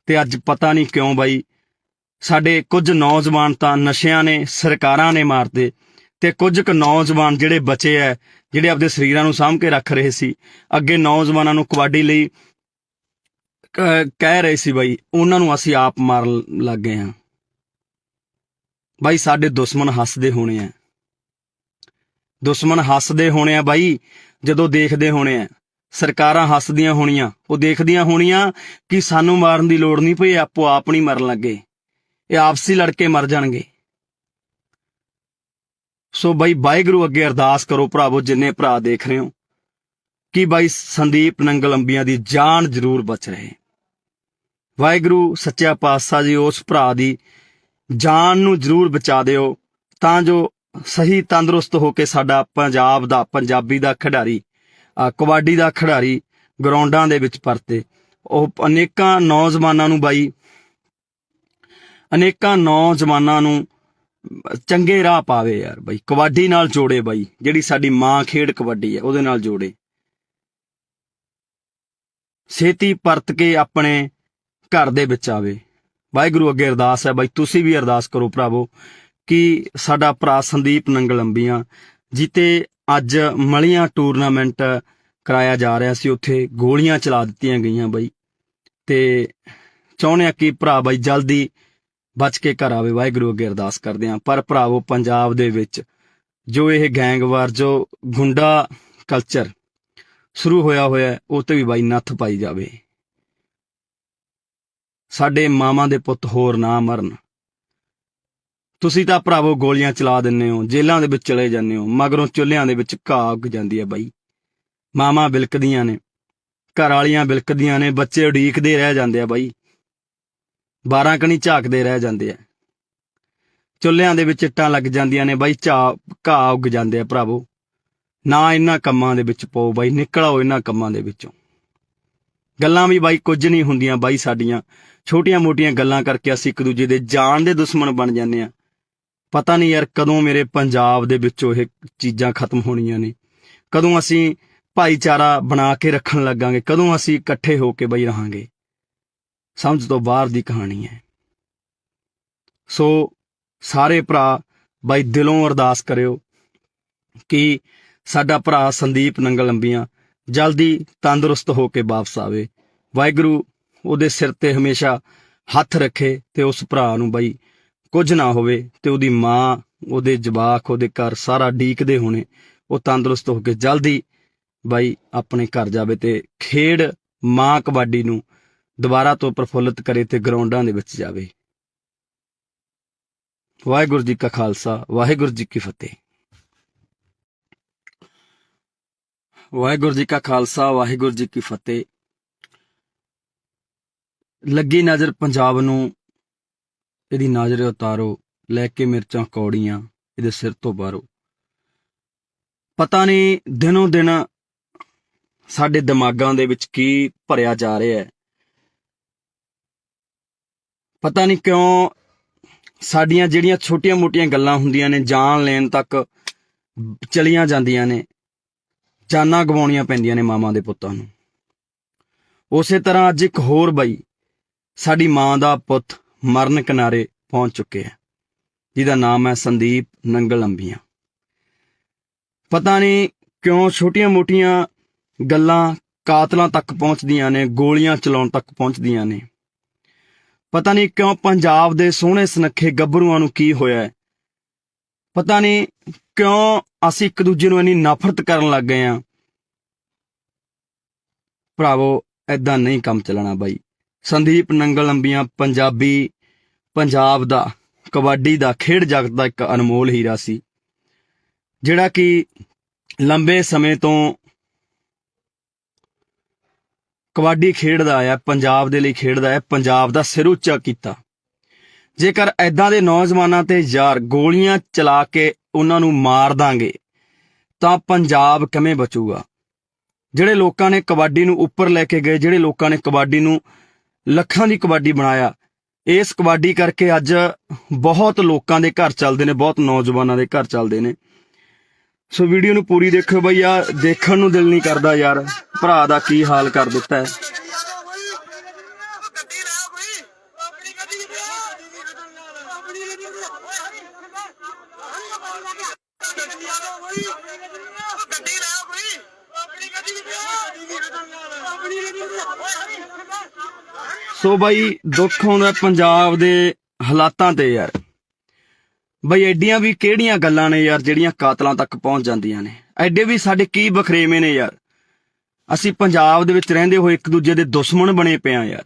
ਤੇ ਅੱਜ ਪਤਾ ਨਹੀਂ ਕਿਉਂ ਬਾਈ ਸਾਡੇ ਕੁਝ ਨੌਜਵਾਨ ਤਾਂ ਨਸ਼ਿਆਂ ਨੇ ਸਰਕਾਰਾਂ ਨੇ ਮਾਰਤੇ, ਤੇ ਕੁਝ ਕੁ ਨੌਜਵਾਨ ਜਿਹੜੇ ਬਚੇ ਐ, ਜਿਹੜੇ ਆਪਦੇ ਸਰੀਰਾਂ ਨੂੰ ਸਾਂਭ ਕੇ ਰੱਖ ਰਹੇ ਸੀ, ਅੱਗੇ ਨੌਜਵਾਨਾਂ ਨੂੰ ਕਬੱਡੀ ਲਈ ਕਹਿ ਰਹੇ ਸੀ ਬਾਈ, ਉਹਨਾਂ ਨੂੰ ਅਸੀਂ ਆਪ ਮਾਰਨ ਲੱਗ ਗਏ ਹਾਂ। ਬਾਈ ਸਾਡੇ ਦੁਸ਼ਮਣ ਹੱਸਦੇ ਹੋਣੇ ਆ, ਦੁਸ਼ਮਣ ਹੱਸਦੇ ਹੋਣੇ ਆ ਬਾਈ, ਜਦੋਂ ਦੇਖਦੇ ਹੋਣੇ ਆ। ਸਰਕਾਰਾਂ ਹੱਸਦੀਆਂ ਹੋਣੀਆਂ, ਉਹ ਦੇਖਦੀਆਂ ਹੋਣੀਆਂ ਕਿ ਸਾਨੂੰ ਮਾਰਨ ਦੀ ਲੋੜ ਨਹੀਂ ਪਈ, ਆਪੋ ਆਪ ਨਹੀਂ ਮਰਨ ਲੱਗੇ, ਇਹ ਆਪਸੀ ਲੜਕੇ ਮਰ ਜਾਣਗੇ। ਸੋ ਬਾਈ ਵਾਹਿਗੁਰੂ ਅੱਗੇ ਅਰਦਾਸ ਕਰੋ ਭਰਾਵੋ, ਜਿੰਨੇ ਭਰਾ ਦੇਖ ਰਹੇ ਹੋ, ਕਿ ਬਾਈ ਸੰਦੀਪ ਨੰਗਲ ਅੰਬੀਆਂ ਦੀ ਜਾਨ ਜ਼ਰੂਰ ਬਚ ਰਹੇ। ਵਾਹਿਗੁਰੂ ਸੱਚਾ ਪਾਤਸ਼ਾਹ ਜੀ ਉਸ ਭਰਾ ਦੀ ਜਾਨ ਨੂੰ ਜ਼ਰੂਰ ਬਚਾ ਦਿਓ, ਤਾਂ ਜੋ ਸਹੀ ਤੰਦਰੁਸਤ ਹੋ ਕੇ ਸਾਡਾ ਪੰਜਾਬ ਦਾ, ਪੰਜਾਬੀ ਦਾ ਖਿਡਾਰੀ, ਕਬੱਡੀ ਦਾ ਖਿਡਾਰੀ ਗਰਾਊਂਡਾਂ ਦੇ ਵਿੱਚ ਪਰਤੇ। ਉਹ ਅਨੇਕਾਂ ਨੌਜਵਾਨਾਂ ਨੂੰ ਬਾਈ, ਅਨੇਕਾਂ ਨੌਜਵਾਨਾਂ ਨੂੰ ਚੰਗੇ ਰਾਹ ਪਾਵੇ ਯਾਰ ਬਾਈ, ਕਬੱਡੀ ਨਾਲ ਜੋੜੇ ਬਾਈ, ਜਿਹੜੀ ਸਾਡੀ ਮਾਂ ਖੇਡ ਕਬੱਡੀ ਹੈ ਉਹਦੇ ਨਾਲ ਜੋੜੇ। ਛੇਤੀ ਪਰਤ ਕੇ ਆਪਣੇ ਘਰ ਦੇ ਵਿੱਚ ਆਵੇ। ਵਾਹਿਗੁਰੂ ਅੱਗੇ ਅਰਦਾਸ ਹੈ ਬਾਈ, ਤੁਸੀਂ ਵੀ ਅਰਦਾਸ ਕਰੋ ਭਰਾਵੋ, ਕਿ ਸਾਡਾ ਭਰਾ ਸੰਦੀਪ ਨੰਗਲ ਅੰਬੀਆਂ ਜਿੱਤੇ ਅੱਜ ਮਲੀਆਂ ਟੂਰਨਾਮੈਂਟ ਕਰਾਇਆ ਜਾ ਰਿਹਾ ਸੀ, ਉੱਥੇ ਗੋਲੀਆਂ ਚਲਾ ਦਿੱਤੀਆਂ ਗਈਆਂ ਬਾਈ, ਤੇ ਚਾਹੁੰਦੇ ਆ ਕਿ ਭਰਾ ਬਾਈ ਜਲਦੀ ਬਚ ਕੇ ਘਰ ਆਵੇ। ਵਾਹਿਗੁਰੂ ਅੱਗੇ ਅਰਦਾਸ ਕਰਦੇ ਹਾਂ। ਪਰ ਭਰਾਵੋ ਪੰਜਾਬ ਦੇ ਵਿੱਚ ਜੋ ਇਹ ਗੈਂਗਵਾਰ, ਜੋ ਗੁੰਡਾ ਕਲਚਰ ਸ਼ੁਰੂ ਹੋਇਆ ਉਹ ਤੇ ਵੀ ਬਾਈ ਨੱਥ ਪਾਈ ਜਾਵੇ। ਸਾਡੇ ਮਾਵਾਂ ਦੇ ਪੁੱਤ ਹੋਰ ਨਾ ਮਰਨ। ਤੁਸੀਂ ਤਾਂ ਭਰਾਵੋ ਗੋਲੀਆਂ ਚਲਾ ਦਿੰਦੇ ਹੋ, ਜੇਲ੍ਹਾਂ ਦੇ ਵਿੱਚ ਚਲੇ ਜਾਂਦੇ ਹੋ, ਮਗਰੋਂ ਚੁੱਲ੍ਹਿਆਂ ਦੇ ਵਿੱਚ ਘਾਹ ਉੱਗ ਜਾਂਦੀ ਹੈ ਬਾਈ। ਮਾਵਾਂ ਬਿਲਕਦੀਆਂ ਨੇ, ਘਰ ਵਾਲੀਆਂ ਬਿਲਕਦੀਆਂ ਨੇ, ਬੱਚੇ ਉਡੀਕਦੇ ਰਹਿ ਜਾਂਦੇ ਆ ਬਾਈ, 12 ਕਣੀ ਝਾਕਦੇ ਰਹਿ ਜਾਂਦੇ ਆ, ਚੁੱਲ੍ਹਿਆਂ ਦੇ ਵਿੱਚ ਇੱਟਾਂ ਲੱਗ ਜਾਂਦੀਆਂ ਨੇ ਬਾਈ, ਘਾਹ ਉੱਗ ਜਾਂਦੇ ਆ। ਭਰਾਵੋ ਨਾ ਇਹਨਾਂ ਕੰਮਾਂ ਦੇ ਵਿੱਚ ਪਾਓ ਬਾਈ, ਨਿਕਲ ਆਓ ਇਹਨਾਂ ਕੰਮਾਂ ਦੇ ਵਿੱਚੋਂ। ਗੱਲਾਂ ਵੀ ਬਾਈ ਕੁਝ ਨਹੀਂ ਹੁੰਦੀਆਂ ਬਾਈ, ਸਾਡੀਆਂ ਛੋਟੀਆਂ ਮੋਟੀਆਂ ਗੱਲਾਂ ਕਰਕੇ ਅਸੀਂ ਇੱਕ ਦੂਜੇ ਦੇ ਜਾਨ ਦੇ ਦੁਸ਼ਮਣ ਬਣ ਜਾਂਦੇ ਆ। ਪਤਾ ਨਹੀਂ ਯਾਰ ਕਦੋਂ ਮੇਰੇ ਪੰਜਾਬ ਦੇ ਵਿੱਚੋਂ ਇਹ ਚੀਜ਼ਾਂ ਖਤਮ ਹੋਣੀਆਂ ਨੇ, ਕਦੋਂ ਅਸੀਂ ਭਾਈਚਾਰਾ ਬਣਾ ਕੇ ਰੱਖਣ ਲੱਗਾਂਗੇ, ਕਦੋਂ ਅਸੀਂ ਇਕੱਠੇ ਹੋ ਕੇ ਬਾਈ ਰਹਾਂਗੇ। ਸਮਝ ਤੋਂ ਬਾਹਰ ਦੀ ਕਹਾਣੀ ਹੈ। ਸੋ ਸਾਰੇ ਭਰਾ ਬਾਈ ਦਿਲੋਂ ਅਰਦਾਸ ਕਰਿਓ ਕਿ ਸਾਡਾ ਭਰਾ ਸੰਦੀਪ ਨੰਗਲ ਅੰਬੀਆਂ ਜਲਦੀ ਤੰਦਰੁਸਤ ਹੋ ਕੇ ਵਾਪਸ ਆਵੇ। ਵਾਹਿਗੁਰੂ ਉਹਦੇ ਸਿਰ ਤੇ ਹਮੇਸ਼ਾ ਹੱਥ ਰੱਖੇ, ਤੇ ਉਸ ਭਰਾ ਨੂੰ ਬਾਈ ਕੁਝ ਨਾ ਹੋਵੇ, ਤੇ ਉਹਦੀ ਮਾਂ, ਉਹਦੇ ਜਵਾਕ, ਉਹਦੇ ਘਰ ਸਾਰਾ ਡੀਕਦੇ ਹੋਣੇ, ਉਹ ਤੰਦਰੁਸਤ ਹੋ ਕੇ ਜਲਦੀ ਬਾਈ ਆਪਣੇ ਘਰ ਜਾਵੇ, ਤੇ ਖੇਡ ਮਾਂ ਕਬੱਡੀ ਨੂੰ ਦੁਬਾਰਾ ਤੋਂ ਪ੍ਰਫੁੱਲਿਤ ਕਰੇ, ਤੇ ਗਰਾਊਂਡਾਂ ਦੇ ਵਿੱਚ ਜਾਵੇ। ਵਾਹਿਗੁਰੂ ਜੀ ਕਾ ਖਾਲਸਾ, ਵਾਹਿਗੁਰੂ ਜੀ ਕੀ ਫਤਿਹ। ਵਾਹਿਗੁਰੂ ਜੀ ਕਾ ਖਾਲਸਾ, ਵਾਹਿਗੁਰੂ ਜੀ ਕੀ ਫਤਿਹ। ਲੱਗੀ ਨਜ਼ਰ ਪੰਜਾਬ ਨੂੰ, ਇਹਦੀ ਨਜ਼ਰ ਉਤਾਰੋ, ਲੈ ਕੇ ਮਿਰਚਾਂ ਕੌੜੀਆਂ ਇਹਦੇ ਸਿਰ ਤੋਂ ਬਾਹਰੋ। ਪਤਾ ਨਹੀਂ ਦਿਨੋਂ ਦਿਨ ਸਾਡੇ ਦਿਮਾਗਾਂ ਦੇ ਵਿੱਚ ਕੀ ਭਰਿਆ ਜਾ ਰਿਹਾ ਹੈ, ਪਤਾ ਨਹੀਂ ਕਿਉਂ ਸਾਡੀਆਂ ਜਿਹੜੀਆਂ ਛੋਟੀਆਂ ਮੋਟੀਆਂ ਗੱਲਾਂ ਹੁੰਦੀਆਂ ਨੇ, ਜਾਨ ਲੈਣ ਤੱਕ ਚਲੀਆਂ ਜਾਂਦੀਆਂ ਨੇ, ਜਾਨਾਂ ਗਵਾਉਣੀਆਂ ਪੈਂਦੀਆਂ ਨੇ ਮਾਵਾਂ ਦੇ ਪੁੱਤਾਂ ਨੂੰ। ਉਸੇ ਤਰ੍ਹਾਂ ਅੱਜ ਇੱਕ ਹੋਰ ਬਾਈ, ਸਾਡੀ ਮਾਂ ਦਾ ਪੁੱਤ ਮਰਨ ਕਿਨਾਰੇ ਪਹੁੰਚ ਚੁੱਕੇ ਹੈ, ਜਿਹਦਾ ਨਾਮ ਹੈ ਸੰਦੀਪ ਨੰਗਲ ਅੰਬੀਆਂ। ਪਤਾ ਨਹੀਂ ਕਿਉਂ ਛੋਟੀਆਂ ਮੋਟੀਆਂ ਗੱਲਾਂ ਕਾਤਲਾਂ ਤੱਕ ਪਹੁੰਚਦੀਆਂ ਨੇ, ਗੋਲੀਆਂ ਚਲਾਉਣ ਤੱਕ ਪਹੁੰਚਦੀਆਂ ਨੇ। ਪਤਾ ਨਹੀਂ ਕਿਉਂ ਪੰਜਾਬ ਦੇ ਸੋਹਣੇ ਸੁਨੱਖੇ ਗੱਭਰੂਆਂ ਨੂੰ ਕੀ ਹੋਇਆ ਹੈ, ਪਤਾ ਨਹੀਂ ਕਿਉਂ ਅਸੀਂ ਇੱਕ ਦੂਜੇ ਨੂੰ ਇੰਨੀ ਨਫ਼ਰਤ ਕਰਨ ਲੱਗ ਗਏ ਹਾਂ। ਭਰਾਵੋ ਏਦਾਂ ਨਹੀਂ ਕੰਮ ਚੱਲਣਾ ਬਾਈ। ਸੰਦੀਪ ਨੰਗਲ ਅੰਬੀਆਂ ਪੰਜਾਬ ਦਾ, ਕਬੱਡੀ ਦਾ, ਖੇਡ ਜਗਤ ਦਾ ਇੱਕ ਅਨਮੋਲ ਹੀਰਾ ਸੀ, ਜਿਹੜਾ ਕਿ ਲੰਬੇ ਸਮੇਂ ਤੋਂ ਕਬੱਡੀ ਖੇਡਦਾ ਆਇਆ, ਪੰਜਾਬ ਦੇ ਲਈ ਖੇਡਦਾ ਹੈ, ਪੰਜਾਬ ਦਾ ਸਿਰ ਉੱਚਾ ਕੀਤਾ। ਜੇਕਰ ਐਦਾਂ ਦੇ ਨੌਜਵਾਨਾਂ ਤੇ ਯਾਰ ਗੋਲੀਆਂ ਚਲਾ ਕੇ ਉਹਨਾਂ ਨੂੰ ਮਾਰ ਦਾਂਗੇ ਤਾਂ ਪੰਜਾਬ ਕਿਵੇਂ ਬਚੂਗਾ? ਜਿਹੜੇ ਲੋਕਾਂ ਨੇ ਕਬੱਡੀ ਨੂੰ ਉੱਪਰ ਲੈ ਕੇ ਗਏ, ਜਿਹੜੇ ਲੋਕਾਂ ਨੇ ਕਬੱਡੀ ਨੂੰ ਲੱਖਾਂ ਦੀ ਕਬੱਡੀ ਬਣਾਇਆ, ਇਸ ਕਬੱਡੀ ਕਰਕੇ ਅੱਜ ਬਹੁਤ ਲੋਕਾਂ ਦੇ ਘਰ ਚੱਲਦੇ ਨੇ, ਬਹੁਤ ਨੌਜਵਾਨਾਂ ਦੇ ਘਰ ਚੱਲਦੇ ਨੇ। ਸੋ ਵੀਡੀਓ ਨੂੰ ਪੂਰੀ ਦੇਖਿਓ ਬਈ, ਆ ਦੇਖਣ ਨੂੰ ਦਿਲ ਨਹੀਂ ਕਰਦਾ ਯਾਰ, ਭਰਾ ਦਾ ਕੀ ਹਾਲ ਕਰ ਦਿੱਤਾ ਹੈ। ਸੋ ਬਾਈ ਦੁੱਖ ਹੁੰਦਾ ਪੰਜਾਬ ਦੇ ਹਾਲਾਤਾਂ ਤੇ ਯਾਰ। ਬਈ ਐਡੀਆਂ ਵੀ ਕਿਹੜੀਆਂ ਗੱਲਾਂ ਨੇ ਯਾਰ ਜਿਹੜੀਆਂ ਕਾਤਲਾਂ ਤੱਕ ਪਹੁੰਚ ਜਾਂਦੀਆਂ ਨੇ। ਐਡੇ ਵੀ ਸਾਡੇ ਕੀ ਬਖਰੇਵੇਂ ਨੇ ਯਾਰ। ਅਸੀਂ ਪੰਜਾਬ ਦੇ ਵਿੱਚ ਰਹਿੰਦੇ ਹੋਏ ਇੱਕ ਦੂਜੇ ਦੇ ਦੁਸ਼ਮਣ ਬਣੇ ਪਏ ਆ ਯਾਰ।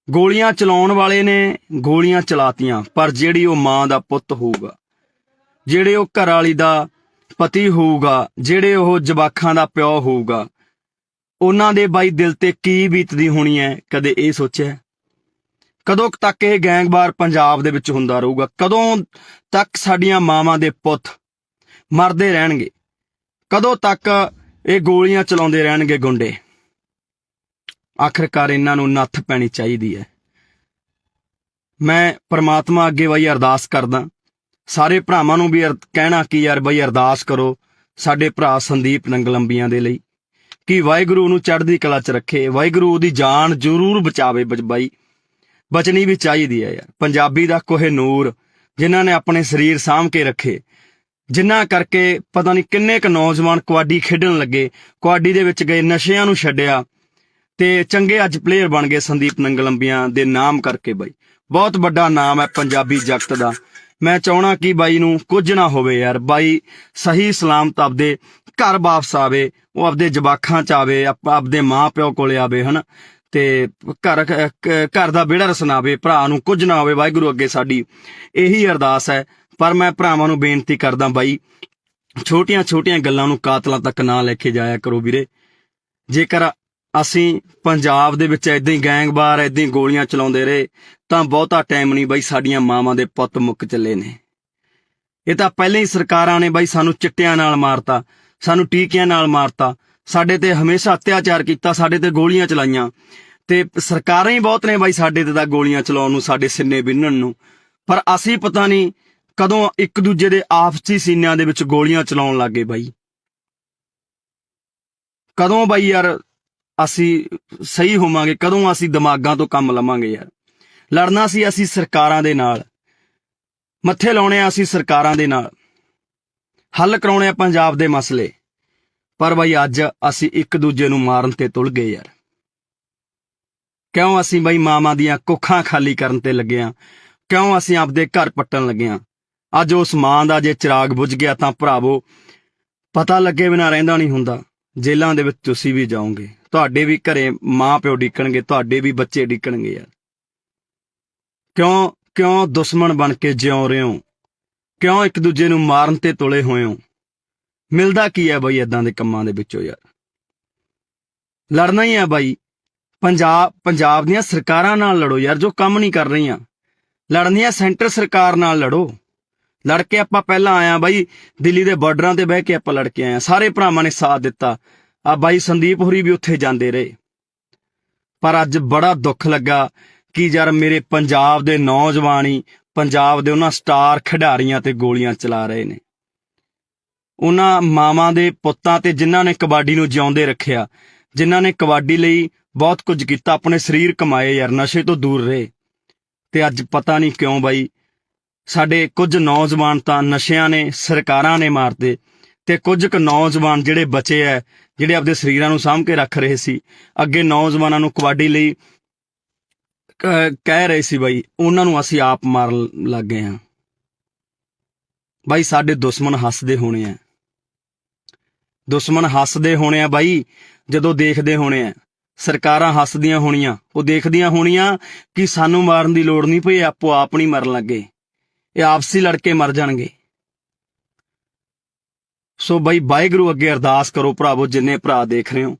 ਗੋਲੀਆਂ ਚਲਾਉਣ ਵਾਲੇ ਨੇ ਗੋਲੀਆਂ ਚਲਾਤੀਆਂ, ਪਰ ਜਿਹੜੀ ਉਹ ਮਾਂ ਦਾ ਪੁੱਤ ਹੋਊਗਾ, ਜਿਹੜੇ ਉਹ ਘਰ ਵਾਲੀ ਦਾ ਪਤੀ ਹੋਊਗਾ, ਜਿਹੜੇ ਉਹ ਜਵਾਕਾਂ ਦਾ ਪਿਓ ਹੋਊਗਾ, ਉਹਨਾਂ ਦੇ ਬਾਈ ਦਿਲ ਤੇ ਕੀ ਬੀਤਦੀ ਹੋਣੀ ਹੈ, ਕਦੇ ਇਹ ਸੋਚਿਆ? ਕਦੋਂ ਤੱਕ ਇਹ ਗੈਂਗਵਾਰ ਪੰਜਾਬ ਦੇ ਵਿੱਚ ਹੁੰਦਾ ਰਹੂਗਾ? ਕਦੋਂ ਤੱਕ ਸਾਡੀਆਂ ਮਾਵਾਂ ਦੇ ਪੁੱਤ ਮਰਦੇ ਰਹਿਣਗੇ? ਕਦੋਂ ਤੱਕ ਇਹ ਗੋਲੀਆਂ ਚਲਾਉਂਦੇ ਰਹਿਣਗੇ ਗੁੰਡੇ? ਆਖਿਰਕਾਰ ਇਹਨਾਂ ਨੂੰ ਨੱਥ ਪੈਣੀ ਚਾਹੀਦੀ ਹੈ। ਮੈਂ ਪ੍ਰਮਾਤਮਾ ਅੱਗੇ ਬਾਈ ਅਰਦਾਸ ਕਰਦਾ, ਸਾਰੇ ਭਰਾਵਾਂ ਨੂੰ ਵੀ ਕਹਿਣਾ ਕਿ ਯਾਰ ਬਾਈ ਅਰਦਾਸ ਕਰੋ ਸਾਡੇ ਭਰਾ ਸੰਦੀਪ ਨੰਗਲੰਬੀਆਂ ਦੇ ਲਈ, ਕਿ ਵਾਹਿਗੁਰੂ ਨੂੰ ਚੜ੍ਹਦੀ ਕਲਾ 'ਚ ਰੱਖੇ, ਵਾਹਿਗੁਰੂ ਉਹਦੀ ਜਾਨ ਜ਼ਰੂਰ ਬਚਾਵੇ। ਬਾਈ ਬਚਣੀ ਵੀ ਚਾਹੀਦੀ ਹੈ ਯਾਰ। ਪੰਜਾਬੀ ਦਾ ਕੋਹਿਨੂਰ ਜਿਨ੍ਹਾਂ ਨੇ ਆਪਣੇ ਸਰੀਰ ਸਾਂਭ ਕੇ ਰੱਖੇ, ਜਿਨ੍ਹਾਂ ਕਰਕੇ ਪਤਾ ਨਹੀਂ ਕਿੰਨੇ ਕੁ ਨੌਜਵਾਨ ਕਬੱਡੀ ਖੇਡਣ ਲੱਗੇ, ਕਬੱਡੀ ਦੇ ਵਿੱਚ ਗਏ, ਨਸ਼ਿਆਂ ਨੂੰ ਛੱਡਿਆ ਤੇ ਚੰਗੇ ਅੱਜ ਪਲੇਅਰ ਬਣ ਗਏ ਸੰਦੀਪ ਨੰਗਲੰਬੀਆਂ ਦੇ ਨਾਮ ਕਰਕੇ। ਬਾਈ ਬਹੁਤ ਵੱਡਾ ਨਾਮ ਹੈ ਪੰਜਾਬੀ ਜਗਤ ਦਾ। ਮੈਂ ਚਾਹਣਾ ਕਿ ਬਾਈ ਨੂੰ ਕੁਝ ਨਾ ਹੋਵੇ ਯਾਰ। ਬਾਈ ਸਹੀ ਸਲਾਮਤ ਆਪਦੇ ਘਰ ਵਾਪਸ ਆਵੇ, ਉਹ ਆਪਦੇ ਜਵਾਕਾਂ 'ਚ ਆਵੇ, ਆਪਦੇ ਮਾਂ ਪਿਓ ਕੋਲੇ ਆਵੇ, ਹਨਾ, ਤੇ ਘਰ ਦਾ ਵਿਹੜਾ ਰਸਨਾਵੇ, ਭਰਾ ਨੂੰ ਕੁਝ ਨਾ ਹੋਵੇ। ਵਾਹਿਗੁਰੂ ਅੱਗੇ ਸਾਡੀ ਇਹੀ ਅਰਦਾਸ ਹੈ। ਪਰ ਮੈਂ ਭਰਾਵਾਂ ਨੂੰ ਬੇਨਤੀ ਕਰਦਾ ਬਾਈ, ਛੋਟੀਆਂ ਛੋਟੀਆਂ ਗੱਲਾਂ ਨੂੰ ਕਾਤਲਾਂ ਤੱਕ ਨਾ ਲੈ ਕੇ ਜਾਇਆ ਕਰੋ ਵੀਰੇ। ਜੇਕਰ ਅਸੀਂ ਪੰਜਾਬ ਦੇ ਵਿੱਚ ਏਦਾਂ ਹੀ ਗੈਂਗਵਾਰ ਏਦਾਂ ਹੀ ਗੋਲੀਆਂ ਚਲਾਉਂਦੇ ਰਹੇ ਤਾਂ ਬਹੁਤਾ ਟਾਈਮ ਨਹੀਂ ਬਾਈ, ਸਾਡੀਆਂ ਮਾਵਾਂ ਦੇ ਪੁੱਤ ਮੁੱਕ ਚੱਲੇ ਨੇ। ਇਹ ਤਾਂ ਪਹਿਲਾਂ ਹੀ ਸਰਕਾਰਾਂ ਨੇ ਬਾਈ ਸਾਨੂੰ ਚਿੱਟਿਆਂ ਨਾਲ ਮਾਰਤਾ, ਸਾਨੂੰ ਟੀਕਿਆਂ ਨਾਲ ਮਾਰਤਾ, ਸਾਡੇ ਤੇ ਹਮੇਸ਼ਾ ਅਤਿਆਚਾਰ ਕੀਤਾ, ਸਾਡੇ ਤੇ ਗੋਲੀਆਂ ਚਲਾਈਆਂ, ਤੇ ਸਰਕਾਰਾਂ ਹੀ ਬਹੁਤ ਨੇ ਬਾਈ ਸਾਡੇ ਤੇ ਤਾਂ ਗੋਲੀਆਂ ਚਲਾਉਣ ਨੂੰ, ਸਾਡੇ ਸਿੰਨੇ ਬਿੰਨਣ ਨੂੰ। ਪਰ ਅਸੀਂ ਪਤਾ ਨਹੀਂ ਕਦੋਂ ਇੱਕ ਦੂਜੇ ਦੇ ਆਪਸੀ ਸੀਨਿਆਂ ਦੇ ਵਿੱਚ ਗੋਲੀਆਂ ਚਲਾਉਣ ਲੱਗੇ ਬਾਈ। ਕਦੋਂ ਬਾਈ ਯਾਰ ਅਸੀਂ ਸਹੀ ਹੋਵਾਂਗੇ? ਕਦੋਂ ਅਸੀਂ ਦਿਮਾਗਾਂ ਤੋਂ ਕੰਮ ਲਵਾਂਗੇ ਯਾਰ? ਲੜਨਾ ਸੀ ਅਸੀਂ ਸਰਕਾਰਾਂ ਦੇ ਨਾਲ, ਮੱਥੇ ਲਾਉਣੇ ਆ ਅਸੀਂ ਸਰਕਾਰਾਂ ਦੇ ਨਾਲ, ਹੱਲ ਕਰਾਉਣੇ ਆ ਪੰਜਾਬ ਦੇ ਮਸਲੇ। ਪਰ ਬਾਈ ਅੱਜ ਅਸੀਂ ਇੱਕ ਦੂਜੇ ਨੂੰ ਮਾਰਨ ਤੇ ਤੁਲ ਗਏ ਯਾਰ। ਕਿਉਂ ਅਸੀਂ ਬਾਈ ਮਾਵਾਂ ਦੀਆਂ ਕੁੱਖਾਂ ਖਾਲੀ ਕਰਨ ਤੇ ਲੱਗੇ ਆ? ਕਿਉਂ ਅਸੀਂ ਆਪਦੇ ਘਰ ਪੱਟਣ ਲੱਗੇ ਆ? ਅੱਜ ਉਸ ਮਾਂ ਦਾ ਜੇ ਚਿਰਾਗ ਬੁਝ ਗਿਆ ਤਾਂ ਭਰਾਵੋ ਪਤਾ ਲੱਗੇ ਬਿਨਾਂ ਰਹਿੰਦਾ ਨਹੀਂ ਹੁੰਦਾ। ਜੇਲਾਂ ਦੇ ਵਿੱਚ ਤੁਸੀਂ ਵੀ ਜਾਓਗੇ, ਤੁਹਾਡੇ ਵੀ ਘਰੇ ਮਾਂ ਪਿਓ ਡਿੱਕਣਗੇ, ਤੁਹਾਡੇ ਵੀ ਬੱਚੇ ਡਿੱਕਣਗੇ ਯਾਰ। ਕਿਉਂ ਦੁਸ਼ਮਣ ਬਣ ਕੇ ਜਿਉਂ ਰਹੇ ਹੋ? ਕਿਉਂ ਇੱਕ ਦੂਜੇ ਨੂੰ ਮਾਰਨ ਤੇ ਤੁਲੇ ਹੋਏ ਹੋ? ਮਿਲਦਾ ਕੀ ਹੈ ਬਾਈ ਏਦਾਂ ਦੇ ਕੰਮਾਂ ਦੇ ਵਿੱਚੋਂ ਯਾਰ? ਲੜਨਾ ਹੀ ਹੈ ਬਾਈ। ਪੰਜਾਬ ਦੀਆਂ ਸਰਕਾਰਾਂ ਨਾਲ ਲੜੋ ਯਾਰ, ਜੋ ਕੰਮ ਨਹੀਂ ਕਰ ਰਹੀਆਂ। ਲੜਨੀਆਂ ਸੈਂਟਰ ਸਰਕਾਰ ਨਾਲ ਲੜੋ। ਲੜ ਕੇ ਆਪਾਂ ਪਹਿਲਾਂ ਆਇਆ ਬਾਈ, ਦਿੱਲੀ ਦੇ ਬਾਰਡਰਾਂ ਤੇ ਬਹਿ ਕੇ ਆਪਾਂ ਲੜ ਕੇ ਆਏ, ਸਾਰੇ ਭਰਾਵਾਂ ਨੇ ਸਾਥ ਦਿੱਤਾ। ਆ ਬਾਈ ਸੰਦੀਪ ਹੋਰੀ ਵੀ ਉੱਥੇ ਜਾਂਦੇ ਰਹੇ। ਪਰ ਅੱਜ ਬੜਾ ਦੁੱਖ ਲੱਗਾ ਕਿ ਯਾਰ ਮੇਰੇ ਪੰਜਾਬ ਦੇ ਨੌਜਵਾਨ ਹੀ ਪੰਜਾਬ ਦੇ ਉਹਨਾਂ ਸਟਾਰ ਖਿਡਾਰੀਆਂ ਤੇ ਗੋਲੀਆਂ ਚਲਾ ਰਹੇ ਨੇ। ਉਹਨਾਂ ਮਾਵਾਂ ਦੇ ਪੁੱਤਾਂ ਤੇ ਜਿਨ੍ਹਾਂ ਨੇ ਕਬੱਡੀ ਨੂੰ ਜਿਉਂਦੇ ਰੱਖਿਆ, ਜਿਨ੍ਹਾਂ ਨੇ ਕਬੱਡੀ ਲਈ ਬਹੁਤ ਕੁਝ ਕੀਤਾ, ਆਪਣੇ ਸਰੀਰ ਕਮਾਏ ਯਾਰ, ਨਸ਼ੇ ਤੋਂ ਦੂਰ ਰਹੇ। ਤੇ ਅੱਜ ਪਤਾ ਨਹੀਂ ਕਿਉਂ ਬਾਈ ਸਾਡੇ ਕੁਝ ਨੌਜਵਾਨ ਤਾਂ ਨਸ਼ਿਆਂ ਨੇ, ਸਰਕਾਰਾਂ ਨੇ ਮਾਰਤੇ, ਤੇ ਕੁਝ ਕੁ ਨੌਜਵਾਨ ਜਿਹੜੇ ਬਚੇ ਐ, ਜਿਹੜੇ ਆਪਦੇ ਸਰੀਰਾਂ ਨੂੰ ਸਾਂਭ ਕੇ ਰੱਖ ਰਹੇ ਸੀ, ਅੱਗੇ ਨੌਜਵਾਨਾਂ ਨੂੰ ਕਬੱਡੀ ਲਈ ਕਹਿ ਰਹੇ ਸੀ ਬਾਈ, ਉਹਨਾਂ ਨੂੰ ਅਸੀਂ ਆਪ ਮਾਰਨ ਲੱਗ ਗਏ ਹਾਂ। ਬਾਈ ਸਾਡੇ ਦੁਸ਼ਮਣ ਹੱਸਦੇ ਹੋਣੇ ਆ, ਦੁਸ਼ਮਣ ਹੱਸਦੇ ਹੋਣੇ ਆ ਬਾਈ, ਜਦੋਂ ਦੇਖਦੇ ਹੋਣੇ ਆ। ਸਰਕਾਰਾਂ ਹੱਸਦੀਆਂ ਹੋਣੀਆਂ, ਉਹ ਦੇਖਦੀਆਂ ਹੋਣੀਆਂ ਕਿ ਸਾਨੂੰ ਮਾਰਨ ਦੀ ਲੋੜ ਨਹੀਂ ਪਈ, ਆਪੋ ਆਪ ਨਹੀਂ ਮਰਨ ਲੱਗੇ, ਇਹ ਆਪਸੀ ਲੜ ਕੇ ਮਰ ਜਾਣਗੇ। ਸੋ ਬਾਈ ਵਾਹਿਗੁਰੂ ਅੱਗੇ ਅਰਦਾਸ ਕਰੋ ਭਰਾਵੋ, ਜਿੰਨੇ ਭਰਾ ਦੇਖ ਰਹੇ ਹੋ,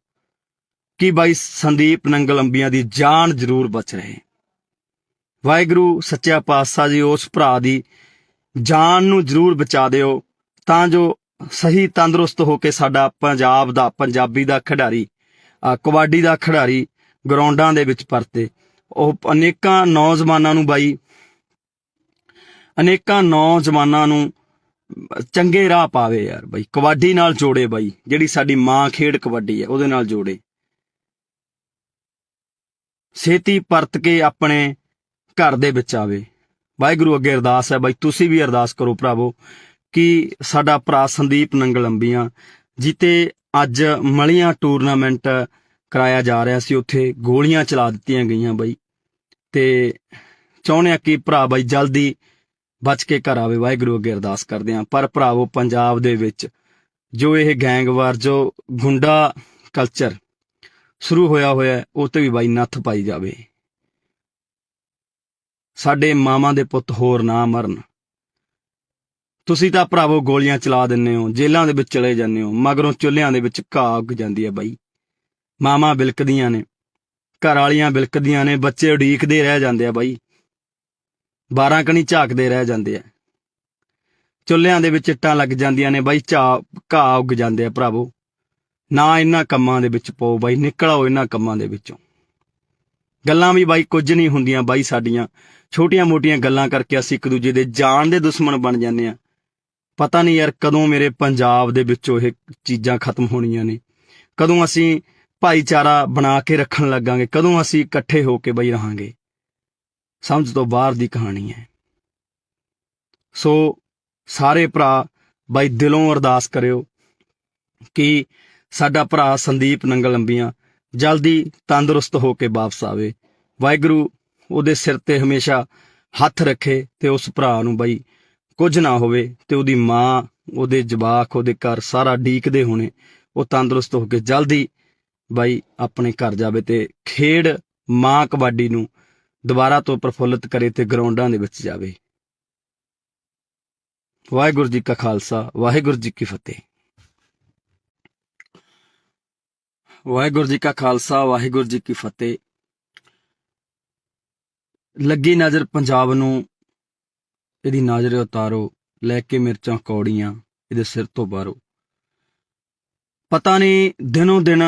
ਕਿ ਬਾਈ ਸੰਦੀਪ ਨੰਗਲੰਬੀਆਂ ਦੀ ਜਾਨ ਜ਼ਰੂਰ ਬਚ ਰਹੇ। ਵਾਹਿਗੁਰੂ ਸੱਚਾ ਪਾਤਸ਼ਾਹ ਜੀ ਉਸ ਭਰਾ ਦੀ ਜਾਨ ਨੂੰ ਜ਼ਰੂਰ ਬਚਾ ਦਿਓ, ਤਾਂ ਜੋ ਸਹੀ ਤੰਦਰੁਸਤ ਹੋ ਕੇ ਸਾਡਾ ਪੰਜਾਬ ਦਾ, ਪੰਜਾਬੀ ਦਾ ਖਿਡਾਰੀ, ਕਬੱਡੀ ਦਾ ਖਿਡਾਰੀ ਗਰਾਊਂਡਾਂ ਦੇ ਵਿੱਚ ਪਰਤੇ। ਉਹ ਅਨੇਕਾਂ ਨੌਜਵਾਨਾਂ ਨੂੰ ਬਾਈ, ਅਨੇਕਾਂ ਨੌਜਵਾਨਾਂ ਨੂੰ ਚੰਗੇ ਰਾਹ ਪਾਵੇ ਯਾਰ ਬਾਈ, ਕਬੱਡੀ ਨਾਲ ਜੋੜੇ ਬਾਈ, ਜਿਹੜੀ ਸਾਡੀ ਮਾਂ ਖੇਡ ਕਬੱਡੀ ਹੈ ਉਹਦੇ ਨਾਲ ਜੋੜੇ। ਛੇਤੀ ਪਰਤ ਕੇ ਆਪਣੇ ਘਰ ਦੇ ਵਿੱਚ ਆਵੇ। ਵਾਹਿਗੁਰੂ ਅੱਗੇ ਅਰਦਾਸ ਹੈ ਬਾਈ, ਤੁਸੀਂ ਵੀ ਅਰਦਾਸ ਕਰੋ ਭਰਾਵੋ ਕਿ ਸਾਡਾ ਭਰਾ ਸੰਦੀਪ ਨੰਗਲ ਅੰਬੀਆਂ ਜਿੱਤੇ ਅੱਜ ਮਲੀਆਂ ਟੂਰਨਾਮੈਂਟ ਕਰਾਇਆ ਜਾ ਰਿਹਾ ਸੀ, ਉੱਥੇ ਗੋਲੀਆਂ ਚਲਾ ਦਿੱਤੀਆਂ ਗਈਆਂ ਬਾਈ, ਤੇ ਚਾਹੁੰਦੇ ਆ ਕਿ ਭਰਾ ਬਾਈ ਜਲਦੀ ਬਚ ਕੇ ਘਰ ਆਵੇ। ਵਾਹਿਗੁਰੂ ਅੱਗੇ ਅਰਦਾਸ ਕਰਦੇ ਹਾਂ। ਪਰ ਭਰਾਵੋ ਪੰਜਾਬ ਦੇ ਵਿੱਚ ਜੋ ਇਹ ਗੈਂਗਵਾਰ, ਜੋ ਗੁੰਡਾ ਕਲਚਰ ਸ਼ੁਰੂ ਹੋਇਆ ਉਹ ਤੇ ਵੀ ਬਾਈ ਨੱਥ ਪਾਈ ਜਾਵੇ। ਸਾਡੇ ਮਾਵਾਂ ਦੇ ਪੁੱਤ ਹੋਰ ਨਾ ਮਰਨ। ਤੁਸੀਂ ਤਾਂ ਭਰਾਵੋ ਗੋਲੀਆਂ ਚਲਾ ਦਿੰਦੇ ਹੋ, ਜੇਲ੍ਹਾਂ ਦੇ ਵਿੱਚ ਚਲੇ ਜਾਂਦੇ ਹੋ, ਮਗਰੋਂ ਚੁੱਲ੍ਹਿਆਂ ਦੇ ਵਿੱਚ ਘਾਹ ਉੱਗ ਜਾਂਦੀ ਹੈ ਬਾਈ। ਮਾਵਾਂ ਬਿਲਕਦੀਆਂ ਨੇ, ਘਰ ਵਾਲੀਆਂ ਬਿਲਕਦੀਆਂ ਨੇ, ਬੱਚੇ ਉਡੀਕਦੇ ਰਹਿ ਜਾਂਦੇ ਆ ਬਾਈ, 12 ਕਣੀ ਝਾਕਦੇ ਰਹਿ ਜਾਂਦੇ ਆ, ਚੁੱਲ੍ਹਿਆਂ ਦੇ ਵਿੱਚ ਇੱਟਾਂ ਲੱਗ ਜਾਂਦੀਆਂ ਨੇ ਬਾਈ, ਘਾਹ ਉੱਗ ਜਾਂਦੇ ਆ। ਭਰਾਵੋ ਨਾ ਇਹਨਾਂ ਕੰਮਾਂ ਦੇ ਵਿੱਚ ਪਾਓ ਬਾਈ, ਨਿਕਲ ਆਓ ਇਹਨਾਂ ਕੰਮਾਂ ਦੇ ਵਿੱਚੋਂ। ਗੱਲਾਂ ਵੀ ਬਾਈ ਕੁਝ ਨਹੀਂ ਹੁੰਦੀਆਂ ਬਾਈ, ਸਾਡੀਆਂ ਛੋਟੀਆਂ ਮੋਟੀਆਂ ਗੱਲਾਂ ਕਰਕੇ ਅਸੀਂ ਇੱਕ ਦੂਜੇ ਦੇ ਜਾਨ ਦੇ ਦੁਸ਼ਮਣ ਬਣ ਜਾਂਦੇ ਆ। ਪਤਾ ਨਹੀਂ ਯਾਰ ਕਦੋਂ ਮੇਰੇ ਪੰਜਾਬ ਦੇ ਵਿੱਚੋਂ ਇਹ ਚੀਜ਼ਾਂ ਖਤਮ ਹੋਣੀਆਂ ਨੇ, ਕਦੋਂ ਅਸੀਂ ਭਾਈਚਾਰਾ ਬਣਾ ਕੇ ਰੱਖਣ ਲੱਗਾਂਗੇ, ਕਦੋਂ ਅਸੀਂ ਇਕੱਠੇ ਹੋ ਕੇ ਬਾਈ ਰਹਾਂਗੇ। ਸਮਝ ਤੋਂ ਬਾਹਰ ਦੀ ਕਹਾਣੀ ਹੈ। ਸੋ ਸਾਰੇ ਭਰਾ ਬਾਈ ਦਿਲੋਂ ਅਰਦਾਸ ਕਰਿਓ ਕਿ ਸਾਡਾ ਭਰਾ ਸੰਦੀਪ ਨੰਗਲ ਅੰਬੀਆਂ ਜਲਦੀ ਤੰਦਰੁਸਤ ਹੋ ਕੇ ਵਾਪਸ ਆਵੇ। ਵਾਹਿਗੁਰੂ ਉਹਦੇ ਸਿਰ ਤੇ ਹਮੇਸ਼ਾ ਹੱਥ ਰੱਖੇ ਤੇ ਉਸ ਭਰਾ ਨੂੰ ਬਾਈ ਕੁਝ ਨਾ ਹੋਵੇ, ਤੇ ਉਹਦੀ ਮਾਂ, ਉਹਦੇ ਜਵਾਕ, ਉਹਦੇ ਘਰ ਸਾਰਾ ਡੀਕਦੇ ਹੋਣੇ, ਉਹ ਤੰਦਰੁਸਤ ਹੋ ਕੇ ਜਲਦੀ ਬਾਈ ਆਪਣੇ ਘਰ ਜਾਵੇ ਤੇ ਖੇਡ ਮਾਂ ਕਬੱਡੀ ਨੂੰ ਦੁਬਾਰਾ ਤੋਂ ਪ੍ਰਫੁੱਲਿਤ ਕਰੇ ਤੇ ਗਰਾਊਂਡਾਂ ਦੇ ਵਿੱਚ ਜਾਵੇ। ਵਾਹਿਗੁਰੂ ਜੀ ਕਾ ਖਾਲਸਾ, ਵਾਹਿਗੁਰੂ ਜੀ ਕੀ ਫਤਿਹ। ਵਾਹਿਗੁਰੂ ਜੀ ਕਾ ਖਾਲਸਾ, ਵਾਹਿਗੁਰੂ ਜੀ ਕੀ ਫਤਿਹ। ਲੱਗੀ ਨਜ਼ਰ ਪੰਜਾਬ ਨੂੰ, ਇਹਦੀ ਨਜ਼ਰ ਉਤਾਰੋ, ਲੈ ਕੇ ਮਿਰਚਾਂ ਕੌੜੀਆਂ ਇਹਦੇ ਸਿਰ ਤੋਂ ਬਾਹਰੋ। ਪਤਾ ਨਹੀਂ ਦਿਨੋਂ ਦਿਨ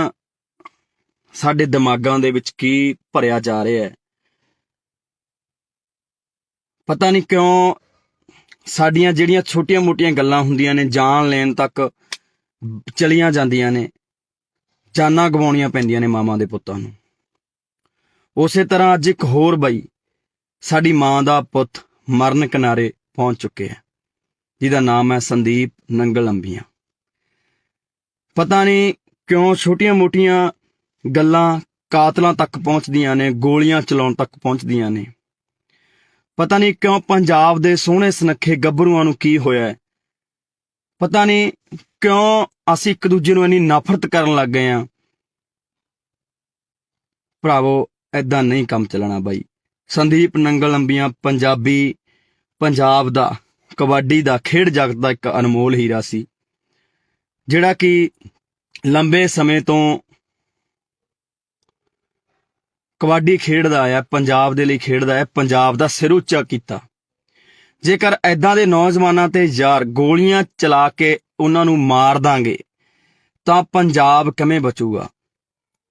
ਸਾਡੇ ਦਿਮਾਗਾਂ ਦੇ ਵਿੱਚ ਕੀ ਭਰਿਆ ਜਾ ਰਿਹਾ ਹੈ। ਪਤਾ ਨਹੀਂ ਕਿਉਂ ਸਾਡੀਆਂ ਜਿਹੜੀਆਂ ਛੋਟੀਆਂ ਮੋਟੀਆਂ ਗੱਲਾਂ ਹੁੰਦੀਆਂ ਨੇ, ਜਾਨ ਲੈਣ ਤੱਕ ਚਲੀਆਂ ਜਾਂਦੀਆਂ ਨੇ, ਜਾਨਾਂ ਗਵਾਉਣੀਆਂ ਪੈਂਦੀਆਂ ਨੇ ਮਾਵਾਂ ਦੇ ਪੁੱਤਾਂ ਨੂੰ। ਉਸੇ ਤਰ੍ਹਾਂ ਅੱਜ ਇੱਕ ਹੋਰ ਬਾਈ ਸਾਡੀ ਮਾਂ ਦਾ ਪੁੱਤ ਮਰਨ ਕਿਨਾਰੇ ਪਹੁੰਚ ਚੁੱਕੇ ਹੈ, ਜਿਹਦਾ ਨਾਮ ਹੈ ਸੰਦੀਪ ਨੰਗਲ ਅੰਬੀਆਂ। ਪਤਾ ਨਹੀਂ ਕਿਉਂ ਛੋਟੀਆਂ ਮੋਟੀਆਂ ਗੱਲਾਂ ਕਾਤਲਾਂ ਤੱਕ ਪਹੁੰਚਦੀਆਂ ਨੇ, ਗੋਲੀਆਂ ਚਲਾਉਣ ਤੱਕ ਪਹੁੰਚਦੀਆਂ ਨੇ। ਪਤਾ ਨਹੀਂ ਕਿਉਂ ਪੰਜਾਬ ਦੇ ਸੋਹਣੇ ਸੁਨੱਖੇ ਗੱਭਰੂਆਂ ਨੂੰ ਕੀ ਹੋਇਆ। ਪਤਾ ਨਹੀਂ ਕਿਉਂ ਅਸੀਂ ਇੱਕ ਦੂਜੇ ਨੂੰ ਇੰਨੀ ਨਫ਼ਰਤ ਕਰਨ ਲੱਗ ਗਏ ਆ। ਭਰਾਵੋ ਏਦਾਂ ਨਹੀਂ ਕੰਮ ਚੱਲਣਾ ਬਾਈ। ਸੰਦੀਪ ਨੰਗਲ ਅੰਬੀਆਂ ਪੰਜਾਬ ਦਾ, ਕਬੱਡੀ ਦਾ, ਖੇਡ ਜਗਤ ਦਾ ਇੱਕ ਅਨਮੋਲ ਹੀਰਾ ਸੀ, ਜਿਹੜਾ ਕਿ ਲੰਬੇ ਸਮੇਂ ਤੋਂ ਕਬੱਡੀ ਖੇਡਦਾ ਆਇਆ, ਪੰਜਾਬ ਦੇ ਲਈ ਖੇਡਦਾ ਹੈ, ਪੰਜਾਬ ਦਾ ਸਿਰ ਉੱਚਾ ਕੀਤਾ। ਜੇਕਰ ਐਦਾਂ ਦੇ ਨੌਜਵਾਨਾਂ ਤੇ ਯਾਰ ਗੋਲੀਆਂ ਚਲਾ ਕੇ ਉਹਨਾਂ ਨੂੰ ਮਾਰ ਦਾਂਗੇ ਤਾਂ ਪੰਜਾਬ ਕਿਵੇਂ ਬਚੂਗਾ?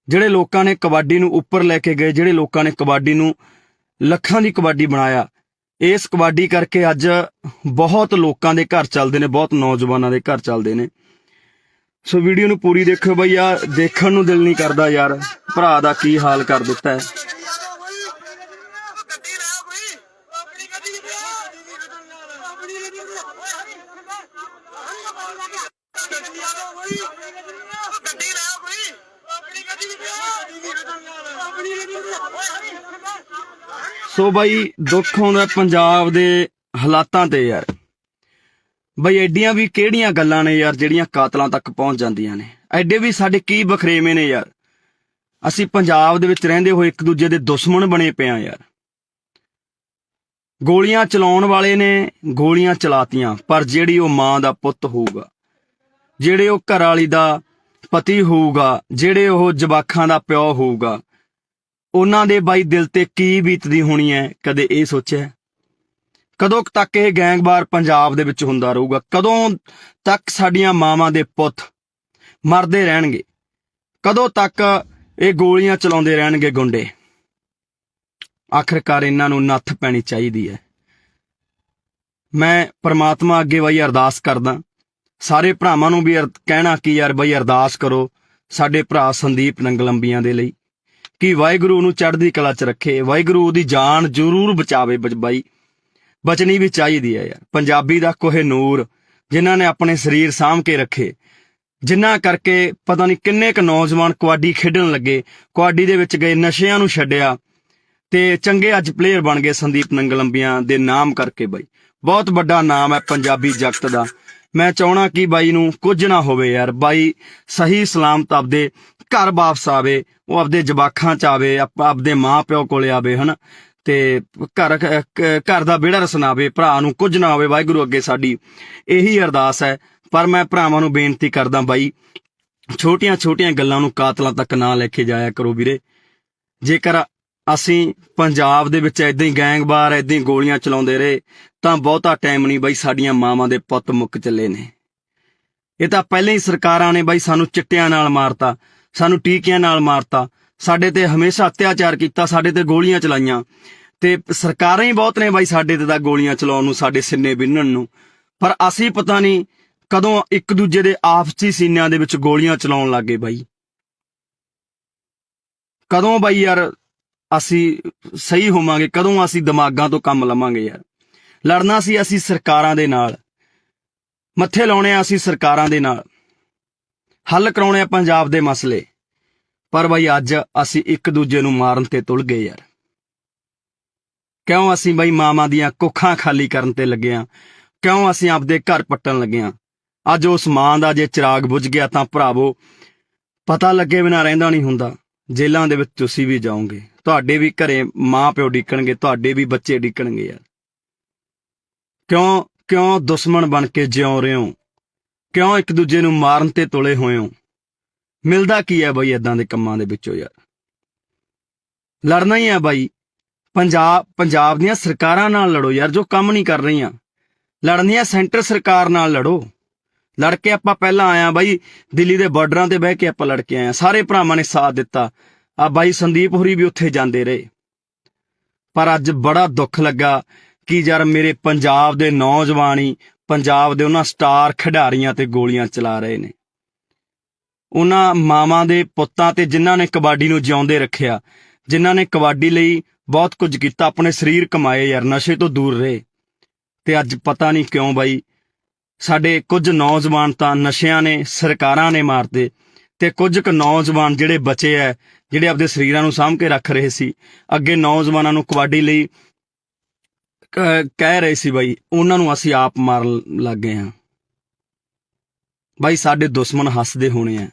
ਜਿਹੜੇ ਲੋਕਾਂ ਨੇ ਕਬੱਡੀ ਨੂੰ ਉੱਪਰ ਲੈ ਕੇ ਗਏ, ਜਿਹੜੇ ਲੋਕਾਂ ਨੇ ਕਬੱਡੀ ਨੂੰ ਲੱਖਾਂ ਦੀ ਕਬੱਡੀ ਬਣਾਇਆ, ਇਸ ਕਬੱਡੀ ਕਰਕੇ ਅੱਜ ਬਹੁਤ ਲੋਕਾਂ ਦੇ ਘਰ ਚੱਲਦੇ ਨੇ, ਬਹੁਤ ਨੌਜਵਾਨਾਂ ਦੇ ਘਰ ਚੱਲਦੇ ਨੇ। ਸੋ ਵੀਡੀਓ ਨੂੰ ਪੂਰੀ ਦੇਖਿਓ ਬਈ, ਆ ਦੇਖਣ ਨੂੰ ਦਿਲ ਨਹੀਂ ਕਰਦਾ ਯਾਰ, ਭਰਾ ਦਾ ਕੀ ਹਾਲ ਕਰ ਦਿੱਤਾ ਹੈ। ਸੋ ਬਾਈ ਦੁੱਖ ਆਉਂਦਾ ਪੰਜਾਬ ਦੇ ਹਾਲਾਤਾਂ ਤੇ ਯਾਰ। ਬਈ ਐਡੀਆਂ ਵੀ ਕਿਹੜੀਆਂ ਗੱਲਾਂ ਨੇ ਯਾਰ ਜਿਹੜੀਆਂ ਕਾਤਲਾਂ ਤੱਕ ਪਹੁੰਚ ਜਾਂਦੀਆਂ ਨੇ? ਐਡੇ ਵੀ ਸਾਡੇ ਕੀ ਬਖਰੇਵੇਂ ਨੇ ਯਾਰ? ਅਸੀਂ ਪੰਜਾਬ ਦੇ ਵਿੱਚ ਰਹਿੰਦੇ ਹੋਏ ਇੱਕ ਦੂਜੇ ਦੇ ਦੁਸ਼ਮਣ ਬਣੇ ਪਏ ਆ ਯਾਰ। ਗੋਲੀਆਂ ਚਲਾਉਣ ਵਾਲੇ ਨੇ ਗੋਲੀਆਂ ਚਲਾਤੀਆਂ, ਪਰ ਜਿਹੜੀ ਉਹ ਮਾਂ ਦਾ ਪੁੱਤ ਹੋਊਗਾ, ਜਿਹੜੇ ਉਹ ਘਰ ਵਾਲੀ ਦਾ ਪਤੀ ਹੋਊਗਾ, ਜਿਹੜੇ ਉਹ ਜਵਾਕਾਂ ਦਾ ਪਿਓ ਹੋਊਗਾ, ਉਹਨਾਂ ਦੇ ਬਾਈ ਦਿਲ ਤੇ ਕੀ ਬੀਤਦੀ ਹੋਣੀ ਹੈ? ਕਦੇ ਇਹ ਸੋਚਿਆ? ਕਦੋਂ ਤੱਕ ਇਹ ਗੈਂਗਵਾਰ ਪੰਜਾਬ ਦੇ ਵਿੱਚ ਹੁੰਦਾ ਰਹੂਗਾ? ਕਦੋਂ ਤੱਕ ਸਾਡੀਆਂ ਮਾਵਾਂ ਦੇ ਪੁੱਤ ਮਰਦੇ ਰਹਿਣਗੇ? ਕਦੋਂ ਤੱਕ ਇਹ ਗੋਲੀਆਂ ਚਲਾਉਂਦੇ ਰਹਿਣਗੇ ਗੁੰਡੇ? ਆਖਿਰਕਾਰ ਇਹਨਾਂ ਨੂੰ ਨੱਥ ਪੈਣੀ ਚਾਹੀਦੀ ਹੈ। ਮੈਂ ਪ੍ਰਮਾਤਮਾ ਅੱਗੇ ਬਈ ਅਰਦਾਸ ਕਰਦਾ, ਸਾਰੇ ਭਰਾਵਾਂ ਨੂੰ ਵੀ ਕਹਿਣਾ ਕਿ ਯਾਰ ਬਈ ਅਰਦਾਸ ਕਰੋ ਸਾਡੇ ਭਰਾ ਸੰਦੀਪ ਨੰਗਲ ਅੰਬੀਆਂ ਦੇ ਲਈ, ਕਿ ਵਾਹਿਗੁਰੂ ਨੂੰ ਚੜ੍ਹਦੀ ਕਲਾ 'ਚ ਰੱਖੇ, ਵਾਹਿਗੁਰੂ ਉਹਦੀ ਜਾਨ ਜ਼ਰੂਰ ਬਚਾਵੇ ਬਾਈ। ਬਚਣੀ ਵੀ ਚਾਹੀਦੀ ਹੈ ਯਾਰ। ਪੰਜਾਬੀ ਦਾ ਕੋਹਿਨੂਰ ਜਿਨ੍ਹਾਂ ਨੇ ਆਪਣੇ ਸਰੀਰ ਸਾਂਭ ਕੇ ਰੱਖੇ, ਜਿਨ੍ਹਾਂ ਕਰਕੇ ਪਤਾ ਨਹੀਂ ਕਿੰਨੇ ਕੁ ਨੌਜਵਾਨ ਕਬੱਡੀ ਖੇਡਣ ਲੱਗੇ, ਕਬੱਡੀ ਦੇ ਵਿੱਚ ਗਏ, ਨਸ਼ਿਆਂ ਨੂੰ ਛੱਡਿਆ ਤੇ ਚੰਗੇ ਅੱਜ ਪਲੇਅਰ ਬਣ ਗਏ ਸੰਦੀਪ ਨੰਗਲੰਬੀਆਂ ਦੇ ਨਾਮ ਕਰਕੇ। ਬਾਈ ਬਹੁਤ ਵੱਡਾ ਨਾਮ ਹੈ ਪੰਜਾਬੀ ਜਗਤ ਦਾ। ਮੈਂ ਚਾਹਣਾ ਕਿ ਬਾਈ ਨੂੰ ਕੁਝ ਨਾ ਹੋਵੇ ਯਾਰ। ਬਾਈ ਸਹੀ ਸਲਾਮਤ ਆਪਦੇ ਘਰ ਵਾਪਸ ਆਵੇ, ਉਹ ਆਪਦੇ ਜਵਾਕਾਂ ਚ ਆਵੇ, ਆਪਦੇ ਮਾਂ ਪਿਓ ਕੋਲੇ ਆਵੇ, ਹਨਾ, ਤੇ ਘਰ ਦਾ ਵਿਹੜਾ ਰਸਨਾਵੇ, ਭਰਾ ਨੂੰ ਕੁਝ ਨਾ ਹੋਵੇ। ਵਾਹਿਗੁਰੂ ਅੱਗੇ ਸਾਡੀ ਇਹੀ ਅਰਦਾਸ ਹੈ। ਪਰ ਮੈਂ ਭਰਾਵਾਂ ਨੂੰ ਬੇਨਤੀ ਕਰਦਾ ਬਾਈ, ਛੋਟੀਆਂ ਛੋਟੀਆਂ ਗੱਲਾਂ ਨੂੰ ਕਾਤਲਾਂ ਤੱਕ ਨਾ ਲੈ ਕੇ ਜਾਇਆ ਕਰੋ ਵੀਰੇ। ਜੇਕਰ ਅਸੀਂ ਪੰਜਾਬ ਦੇ ਵਿੱਚ ਏਦਾਂ ਹੀ ਗੈਂਗਵਾਰ, ਏਦਾਂ ਹੀ ਗੋਲੀਆਂ ਚਲਾਉਂਦੇ ਰਹੇ ਤਾਂ ਬਹੁਤਾ ਟਾਈਮ ਨਹੀਂ ਬਾਈ, ਸਾਡੀਆਂ ਮਾਵਾਂ ਦੇ ਪੁੱਤ ਮੁੱਕ ਚੱਲੇ ਨੇ। ਇਹ ਤਾਂ ਪਹਿਲਾਂ ਹੀ ਸਰਕਾਰਾਂ ਨੇ ਬਾਈ ਸਾਨੂੰ ਚਿੱਟਿਆਂ ਨਾਲ ਮਾਰਤਾ, ਸਾਨੂੰ ਟੀਕਿਆਂ ਨਾਲ ਮਾਰਤਾ, ਸਾਡੇ ਤੇ ਹਮੇਸ਼ਾ ਅਤਿਆਚਾਰ ਕੀਤਾ, ਸਾਡੇ ਤੇ ਗੋਲੀਆਂ ਚਲਾਈਆਂ, ਤੇ ਸਰਕਾਰਾਂ ਹੀ ਬਹੁਤ ਨੇ ਬਾਈ ਸਾਡੇ ਤੇ ਤਾਂ ਗੋਲੀਆਂ ਚਲਾਉਣ ਨੂੰ, ਸਾਡੇ ਸਿੰਨੇ ਬਿੰਨਣ ਨੂੰ। ਪਰ ਅਸੀਂ ਪਤਾ ਨਹੀਂ ਕਦੋਂ ਇੱਕ ਦੂਜੇ ਦੇ ਆਪਸੀ ਸੀਨਿਆਂ ਦੇ ਵਿੱਚ ਗੋਲੀਆਂ ਚਲਾਉਣ ਲੱਗੇ ਬਾਈ। ਕਦੋਂ ਬਾਈ ਯਾਰ ਅਸੀਂ ਸਹੀ ਹੋਵਾਂਗੇ, ਕਦੋਂ ਅਸੀਂ ਦਿਮਾਗਾਂ ਤੋਂ ਕੰਮ ਲਵਾਂਗੇ ਯਾਰ। ਲੜਨਾ ਸੀ ਅਸੀਂ ਸਰਕਾਰਾਂ ਦੇ ਨਾਲ, ਮੱਥੇ ਲਾਉਣੇ ਆ ਅਸੀਂ ਸਰਕਾਰਾਂ ਦੇ ਨਾਲ, ਹੱਲ ਕਰਾਉਣੇ ਆ ਪੰਜਾਬ ਦੇ ਮਸਲੇ। ਪਰ ਬਾਈ ਅੱਜ ਅਸੀਂ ਇੱਕ ਦੂਜੇ ਨੂੰ ਮਾਰਨ ਤੇ ਤੁਲ ਗਏ ਯਾਰ। ਕਿਉਂ ਅਸੀਂ ਬਾਈ ਮਾਵਾਂ ਦੀਆਂ ਕੁੱਖਾਂ ਖਾਲੀ ਕਰਨ ਤੇ ਲੱਗੇ ਆ? ਕਿਉਂ ਅਸੀਂ ਆਪਦੇ ਘਰ ਪੱਟਣ ਲੱਗੇ ਆ? ਅੱਜ ਉਸ ਮਾਂ ਦਾ ਜੇ ਚਿਰਾਗ ਬੁਝ ਗਿਆ ਤਾਂ ਭਰਾਵੋ ਪਤਾ ਲੱਗੇ ਬਿਨਾਂ ਰਹਿੰਦਾ ਨਹੀਂ ਹੁੰਦਾ। ਜੇਲ੍ਹਾਂ ਦੇ ਵਿੱਚ ਤੁਸੀਂ ਵੀ ਜਾਓਗੇ, ਤੁਹਾਡੇ ਵੀ ਘਰੇ ਮਾਂ ਪਿਓ ਡਿੱਕਣਗੇ, ਤੁਹਾਡੇ ਵੀ ਬੱਚੇ ਡਿੱਕਣਗੇ ਯਾਰ। ਕਿਉਂ ਦੁਸ਼ਮਣ ਬਣ ਕੇ ਜਿਉਂ ਰਹੇ ਹੋ? ਕਿਉਂ ਇੱਕ ਦੂਜੇ ਨੂੰ ਮਾਰਨ ਤੇ ਤੁਲੇ ਹੋਏ ਹੋ? ਮਿਲਦਾ ਕੀ ਹੈ ਬਾਈ ਏਦਾਂ ਦੇ ਕੰਮਾਂ ਦੇ ਵਿੱਚੋਂ ਯਾਰ? ਲੜਨਾ ਹੀ ਹੈ ਬਾਈ। ਪੰਜਾਬ ਦੀਆਂ ਸਰਕਾਰਾਂ ਨਾਲ ਲੜੋ ਯਾਰ, ਜੋ ਕੰਮ ਨਹੀਂ ਕਰ ਰਹੀਆਂ। ਲੜਨੀ ਹੈ ਸੈਂਟਰ ਸਰਕਾਰ ਨਾਲ ਲੜੋ। ਲੜ ਕੇ ਆਪਾਂ ਪਹਿਲਾਂ ਆਇਆ ਬਾਈ, ਦਿੱਲੀ ਦੇ ਬਾਰਡਰਾਂ ਤੇ ਬਹਿ ਕੇ ਆਪਾਂ ਲੜ ਕੇ ਆਏ, ਸਾਰੇ ਭਰਾਵਾਂ ਨੇ ਸਾਥ ਦਿੱਤਾ। ਆ ਬਾਈ ਸੰਦੀਪ ਹੋਰੀ ਵੀ ਉੱਥੇ ਜਾਂਦੇ ਰਹੇ। ਪਰ ਅੱਜ ਬੜਾ ਦੁੱਖ ਲੱਗਾ ਕਿ ਯਾਰ ਮੇਰੇ ਪੰਜਾਬ ਦੇ ਨੌਜਵਾਨ ਹੀ ਪੰਜਾਬ ਦੇ ਉਹਨਾਂ ਸਟਾਰ ਖਿਡਾਰੀਆਂ ਤੇ ਗੋਲੀਆਂ ਚਲਾ ਰਹੇ ਨੇ। ਉਹਨਾਂ ਮਾਵਾਂ ਦੇ ਪੁੱਤਾਂ ਤੇ ਜਿਨ੍ਹਾਂ ਨੇ ਕਬੱਡੀ ਨੂੰ ਜਿਉਂਦੇ ਰੱਖਿਆ, ਜਿਨ੍ਹਾਂ ਨੇ ਕਬੱਡੀ ਲਈ ਬਹੁਤ ਕੁਝ ਕੀਤਾ, ਆਪਣੇ ਸਰੀਰ ਕਮਾਏ ਯਾਰ, ਨਸ਼ੇ ਤੋਂ ਦੂਰ ਰਹੇ। ਤੇ ਅੱਜ ਪਤਾ ਨਹੀਂ ਕਿਉਂ ਬਾਈ ਸਾਡੇ ਕੁਝ ਨੌਜਵਾਨ ਤਾਂ ਨਸ਼ਿਆਂ ਨੇ, ਸਰਕਾਰਾਂ ਨੇ ਮਾਰਦੇ, ਤੇ ਕੁਝ ਕੁ ਨੌਜਵਾਨ ਜਿਹੜੇ ਬਚੇ ਐ, ਜਿਹੜੇ ਆਪਦੇ ਸਰੀਰਾਂ ਨੂੰ ਸਾਂਭ ਕੇ ਰੱਖ ਰਹੇ ਸੀ, ਅੱਗੇ ਨੌਜਵਾਨਾਂ ਨੂੰ ਕਬੱਡੀ ਲਈ ਕਹਿ ਰਹੇ ਸੀ ਬਾਈ, ਉਹਨਾਂ ਨੂੰ ਅਸੀਂ ਆਪ ਮਾਰਨ ਲੱਗ ਗਏ ਹਾਂ। ਬਾਈ ਸਾਡੇ ਦੁਸ਼ਮਣ ਹੱਸਦੇ ਹੋਣੇ ਆ,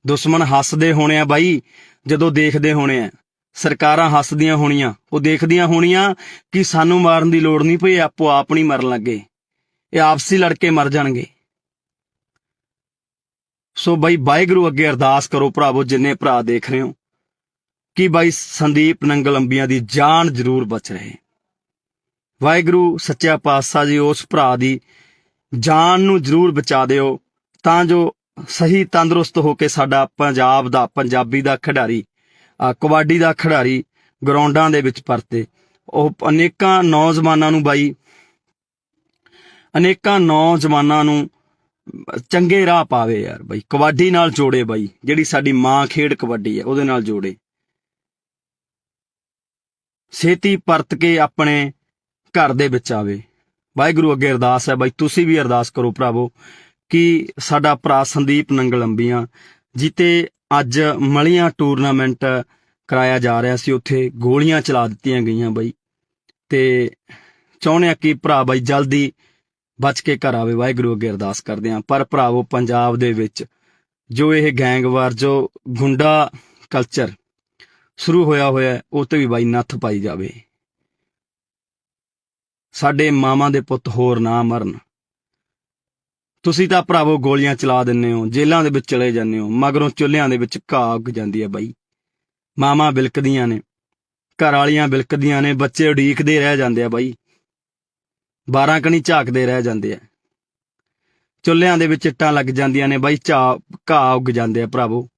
ਦੁਸ਼ਮਣ ਹੱਸਦੇ ਹੋਣੇ ਆ ਬਾਈ, ਜਦੋਂ ਦੇਖਦੇ ਹੋਣੇ ਆ। ਸਰਕਾਰਾਂ ਹੱਸਦੀਆਂ ਹੋਣੀਆਂ, ਉਹ ਦੇਖਦੀਆਂ ਹੋਣੀਆਂ ਕਿ ਸਾਨੂੰ ਮਾਰਨ ਦੀ ਲੋੜ ਨਹੀਂ ਪਈ, ਆਪੋ ਆਪ ਨਹੀਂ ਮਰਨ ਲੱਗੇ, ਇਹ ਆਪਸੀ ਲੜ ਕੇ ਮਰ ਜਾਣਗੇ। ਸੋ ਬਾਈ ਵਾਹਿਗੁਰੂ ਅੱਗੇ ਅਰਦਾਸ ਕਰੋ ਭਰਾਵੋ, ਜਿੰਨੇ ਭਰਾ ਦੇਖ ਰਹੇ ਹੋ, ਕਿ ਬਾਈ ਸੰਦੀਪ ਨੰਗਲੰਬੀਆਂ ਦੀ ਜਾਨ ਜ਼ਰੂਰ ਬਚ ਰਹੇ। ਵਾਹਿਗੁਰੂ ਸੱਚਾ ਪਾਤਸ਼ਾਹ ਜੀ ਉਸ ਭਰਾ ਦੀ ਜਾਨ ਨੂੰ ਜ਼ਰੂਰ ਬਚਾ ਦਿਓ, ਤਾਂ ਜੋ ਸਹੀ ਤੰਦਰੁਸਤ ਹੋ ਕੇ ਸਾਡਾ ਪੰਜਾਬ ਦਾ, ਪੰਜਾਬੀ ਦਾ ਖਿਡਾਰੀ, ਕਬੱਡੀ ਦਾ ਖਿਡਾਰੀ ਗਰਾਊਂਡਾਂ ਦੇ ਵਿੱਚ ਪਰਤੇ। ਉਹ ਅਨੇਕਾਂ ਨੌਜਵਾਨਾਂ ਨੂੰ ਬਾਈ, ਅਨੇਕਾਂ ਨੌਜਵਾਨਾਂ ਨੂੰ ਚੰਗੇ ਰਾਹ ਪਾਵੇ ਯਾਰ ਬਾਈ, ਕਬੱਡੀ ਨਾਲ ਜੋੜੇ ਬਾਈ, ਜਿਹੜੀ ਸਾਡੀ ਮਾਂ ਖੇਡ ਕਬੱਡੀ ਹੈ ਉਹਦੇ ਨਾਲ ਜੋੜੇ। ਛੇਤੀ ਪਰਤ ਕੇ ਆਪਣੇ ਘਰ ਦੇ ਵਿੱਚ ਆਵੇ। ਵਾਹਿਗੁਰੂ ਅੱਗੇ ਅਰਦਾਸ ਹੈ ਬਾਈ, ਤੁਸੀਂ ਵੀ ਅਰਦਾਸ ਕਰੋ ਭਰਾਵੋ ਕਿ ਸਾਡਾ ਭਰਾ ਸੰਦੀਪ ਨੰਗਲੰਬੀਆਂ ਜਿੱਤੇ ਅੱਜ ਮਲੀਆਂ ਟੂਰਨਾਮੈਂਟ ਕਰਾਇਆ ਜਾ ਰਿਹਾ ਸੀ, ਉੱਥੇ ਗੋਲੀਆਂ ਚਲਾ ਦਿੱਤੀਆਂ ਗਈਆਂ ਬਾਈ, ਤੇ ਚਾਹੁੰਦੇ ਆ ਕਿ ਭਰਾ ਬਾਈ ਜਲਦੀ ਬਚ ਕੇ ਘਰ ਆਵੇ। ਵਾਹਿਗੁਰੂ ਅੱਗੇ ਅਰਦਾਸ ਕਰਦੇ ਹਾਂ। ਪਰ ਭਰਾਵੋ ਪੰਜਾਬ ਦੇ ਵਿੱਚ ਜੋ ਇਹ ਗੈਂਗਵਾਰ, ਜੋ ਗੁੰਡਾ ਕਲਚਰ ਸ਼ੁਰੂ ਹੋਇਆ ਉਹ ਤੇ ਵੀ ਬਾਈ ਨੱਥ ਪਾਈ ਜਾਵੇ। ਸਾਡੇ ਮਾਵਾਂ ਦੇ ਪੁੱਤ ਹੋਰ ਨਾ ਮਰਨ। ਤੁਸੀਂ ਤਾਂ ਭਰਾਵੋ ਗੋਲੀਆਂ ਚਲਾ ਦਿੰਦੇ ਹੋ, ਜੇਲ੍ਹਾਂ ਦੇ ਵਿੱਚ ਚਲੇ ਜਾਂਦੇ ਹੋ, ਮਗਰੋਂ ਚੁੱਲ੍ਹਿਆਂ ਦੇ ਵਿੱਚ ਘਾਹ ਉੱਗ ਜਾਂਦੀ ਹੈ ਬਾਈ। ਮਾਵਾਂ ਬਿਲਕਦੀਆਂ ਨੇ, ਘਰ ਵਾਲੀਆਂ ਬਿਲਕਦੀਆਂ ਨੇ, ਬੱਚੇ ਉਡੀਕਦੇ ਰਹਿ ਜਾਂਦੇ ਆ ਬਾਈ, 12 ਕਣੀ ਝਾਕਦੇ ਰਹਿ ਜਾਂਦੇ ਆ। ਚੁੱਲ੍ਹਿਆਂ ਦੇ ਵਿੱਚ ਇੱਟਾਂ ਲੱਗ ਜਾਂਦੀਆਂ ਨੇ ਬਾਈ, ਘਾਹ ਉੱਗ ਜਾਂਦੇ ਆ। ਭਰਾਵੋ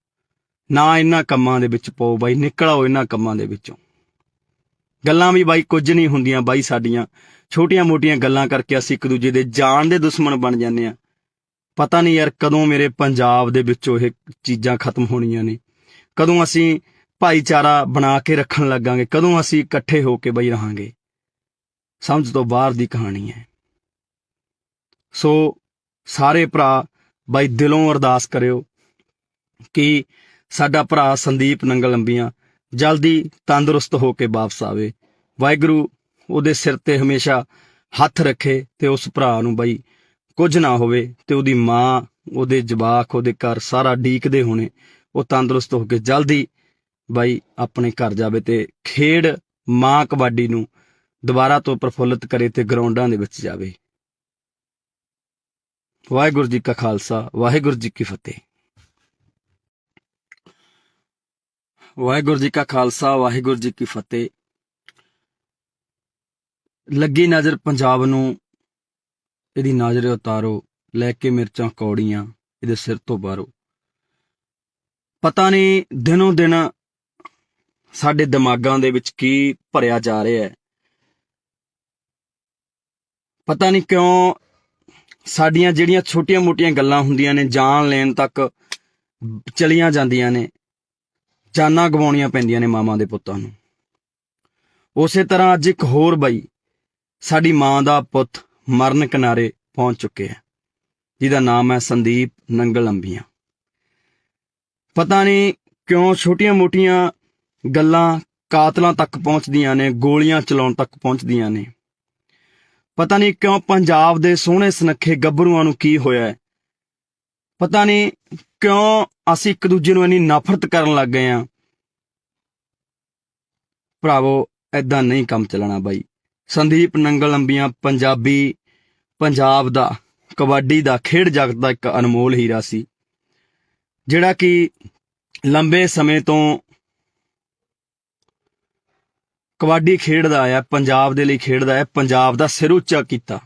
ਨਾ ਇਹਨਾਂ ਕੰਮਾਂ ਦੇ ਵਿੱਚ ਪਾਓ ਬਾਈ, ਨਿਕਲ ਆਓ ਇਹਨਾਂ ਕੰਮਾਂ ਦੇ ਵਿੱਚੋਂ। ਗੱਲਾਂ ਵੀ ਬਾਈ ਕੁਝ ਨਹੀਂ ਹੁੰਦੀਆਂ ਬਾਈ, ਸਾਡੀਆਂ ਛੋਟੀਆਂ ਮੋਟੀਆਂ ਗੱਲਾਂ ਕਰਕੇ ਅਸੀਂ ਇੱਕ ਦੂਜੇ ਦੇ ਜਾਨ ਦੇ ਦੁਸ਼ਮਣ ਬਣ ਜਾਂਦੇ ਆ। ਪਤਾ ਨਹੀਂ ਯਾਰ ਕਦੋਂ ਮੇਰੇ ਪੰਜਾਬ ਦੇ ਵਿੱਚੋਂ ਇਹ ਚੀਜ਼ਾਂ ਖਤਮ ਹੋਣੀਆਂ ਨੇ, ਕਦੋਂ ਅਸੀਂ ਭਾਈਚਾਰਾ ਬਣਾ ਕੇ ਰੱਖਣ ਲੱਗਾਂਗੇ, ਕਦੋਂ ਅਸੀਂ ਇਕੱਠੇ ਹੋ ਕੇ ਬਾਈ ਰਹਾਂਗੇ। ਸਮਝ ਤੋਂ ਬਾਹਰ ਦੀ ਕਹਾਣੀ ਹੈ। ਸੋ ਸਾਰੇ ਭਰਾ ਬਾਈ ਦਿਲੋਂ ਅਰਦਾਸ ਕਰਿਓ ਕਿ ਸਾਡਾ ਭਰਾ ਸੰਦੀਪ ਨੰਗਲ ਅੰਬੀਆਂ ਜਲਦੀ ਤੰਦਰੁਸਤ ਹੋ ਕੇ ਵਾਪਸ ਆਵੇ। ਵਾਹਿਗੁਰੂ ਉਹਦੇ ਸਿਰ ਤੇ ਹਮੇਸ਼ਾ ਹੱਥ ਰੱਖੇ ਤੇ ਉਸ ਭਰਾ ਨੂੰ ਬਾਈ ਕੁਝ ਨਾ ਹੋਵੇ, ਤੇ ਉਹਦੀ ਮਾਂ, ਉਹਦੇ ਜਵਾਕ, ਉਹਦੇ ਘਰ ਸਾਰਾ ਡੀਕਦੇ ਹੋਣੇ ਉਹ ਤੰਦਰੁਸਤ ਹੋ ਕੇ ਜਲਦੀ ਬਾਈ ਆਪਣੇ ਘਰ ਜਾਵੇ ਤੇ ਖੇਡ ਮਾਂ ਕਬੱਡੀ ਨੂੰ ਦੁਬਾਰਾ ਤੋਂ ਪ੍ਰਫੁੱਲਤ ਕਰੇ ਤੇ ਗਰਾਊਂਡਾਂ ਦੇ ਵਿੱਚ ਜਾਵੇ। ਵਾਹਿਗੁਰੂ ਜੀ ਕਾ ਖਾਲਸਾ, ਵਾਹਿਗੁਰੂ ਜੀ ਕੀ ਫਤਿਹ। ਵਾਹਿਗੁਰੂ ਜੀ ਕਾ ਖਾਲਸਾ, ਵਾਹਿਗੁਰੂ ਜੀ ਕੀ ਫਤਿਹ। ਲੱਗੀ ਨਜ਼ਰ ਪੰਜਾਬ ਨੂੰ, ਇਹਦੀ ਨਜ਼ਰ ਉਤਾਰੋ, ਲੈ ਕੇ ਮਿਰਚਾਂ ਕੌੜੀਆਂ ਇਹਦੇ ਸਿਰ ਤੋਂ ਬਾਹਰੋਂ। ਪਤਾ ਨਹੀਂ ਦਿਨੋਂ ਦਿਨ ਸਾਡੇ ਦਿਮਾਗਾਂ ਦੇ ਵਿੱਚ ਕੀ ਭਰਿਆ ਜਾ ਰਿਹਾ ਹੈ। ਪਤਾ ਨਹੀਂ ਕਿਉਂ ਸਾਡੀਆਂ ਜਿਹੜੀਆਂ ਛੋਟੀਆਂ-ਮੋਟੀਆਂ ਗੱਲਾਂ ਹੁੰਦੀਆਂ ਨੇ ਜਾਨ ਲੈਣ ਤੱਕ ਚਲੀਆਂ ਜਾਂਦੀਆਂ ਨੇ, ਜਾਨਾਂ ਗਵਾਉਣੀਆਂ ਪੈਂਦੀਆਂ ਨੇ ਮਾਵਾਂ ਦੇ ਪੁੱਤਾਂ ਨੂੰ। ਉਸੇ ਤਰ੍ਹਾਂ ਅੱਜ ਇੱਕ ਹੋਰ ਬਾਈ ਸਾਡੀ ਮਾਂ ਦਾ ਪੁੱਤ ਮਰਨ ਕਿਨਾਰੇ ਪਹੁੰਚ ਚੁੱਕਿਆ, ਜਿਹਦਾ ਨਾਮ ਹੈ ਸੰਦੀਪ ਨੰਗਲ ਅੰਬੀਆਂ। ਪਤਾ ਨਹੀਂ ਕਿਉਂ ਛੋਟੀਆਂ-ਮੋਟੀਆਂ ਗੱਲਾਂ ਕਾਤਲਾਂ ਤੱਕ ਪਹੁੰਚਦੀਆਂ ਨੇ, ਗੋਲੀਆਂ ਚਲਾਉਣ ਤੱਕ ਪਹੁੰਚਦੀਆਂ ਨੇ। ਪਤਾ ਨਹੀਂ ਕਿਉਂ ਪੰਜਾਬ ਦੇ ਸੋਹਣੇ ਸੁਨੱਖੇ ਗੱਭਰੂਆਂ ਨੂੰ ਕੀ ਹੋਇਆ ਹੈ। ਪਤਾ ਨਹੀਂ ਕਿਉਂ ਅਸੀਂ ਇੱਕ ਦੂਜੇ ਨੂੰ ਇੰਨੀ ਨਫ਼ਰਤ ਕਰਨ ਲੱਗ ਗਏ ਹਾਂ। ਭਰਾਵੋ ਏਦਾਂ ਨਹੀਂ ਕੰਮ ਚੱਲਣਾ ਬਾਈ। ਸੰਦੀਪ ਨੰਗਲ ਅੰਬੀਆਂ ਪੰਜਾਬ ਦਾ ਕਬੱਡੀ ਦਾ ਖੇਡ ਜਗਤ ਦਾ ਇੱਕ ਅਨਮੋਲ ਹੀਰਾ ਸੀ, ਜਿਹੜਾ ਕਿ ਲੰਬੇ ਸਮੇਂ ਤੋਂ ਕਬੱਡੀ ਖੇਡਦਾ ਆਇਆ, ਪੰਜਾਬ ਦੇ ਲਈ ਖੇਡਦਾ ਹੈ, ਪੰਜਾਬ ਦਾ ਸਿਰ ਉੱਚਾ ਕੀਤਾ।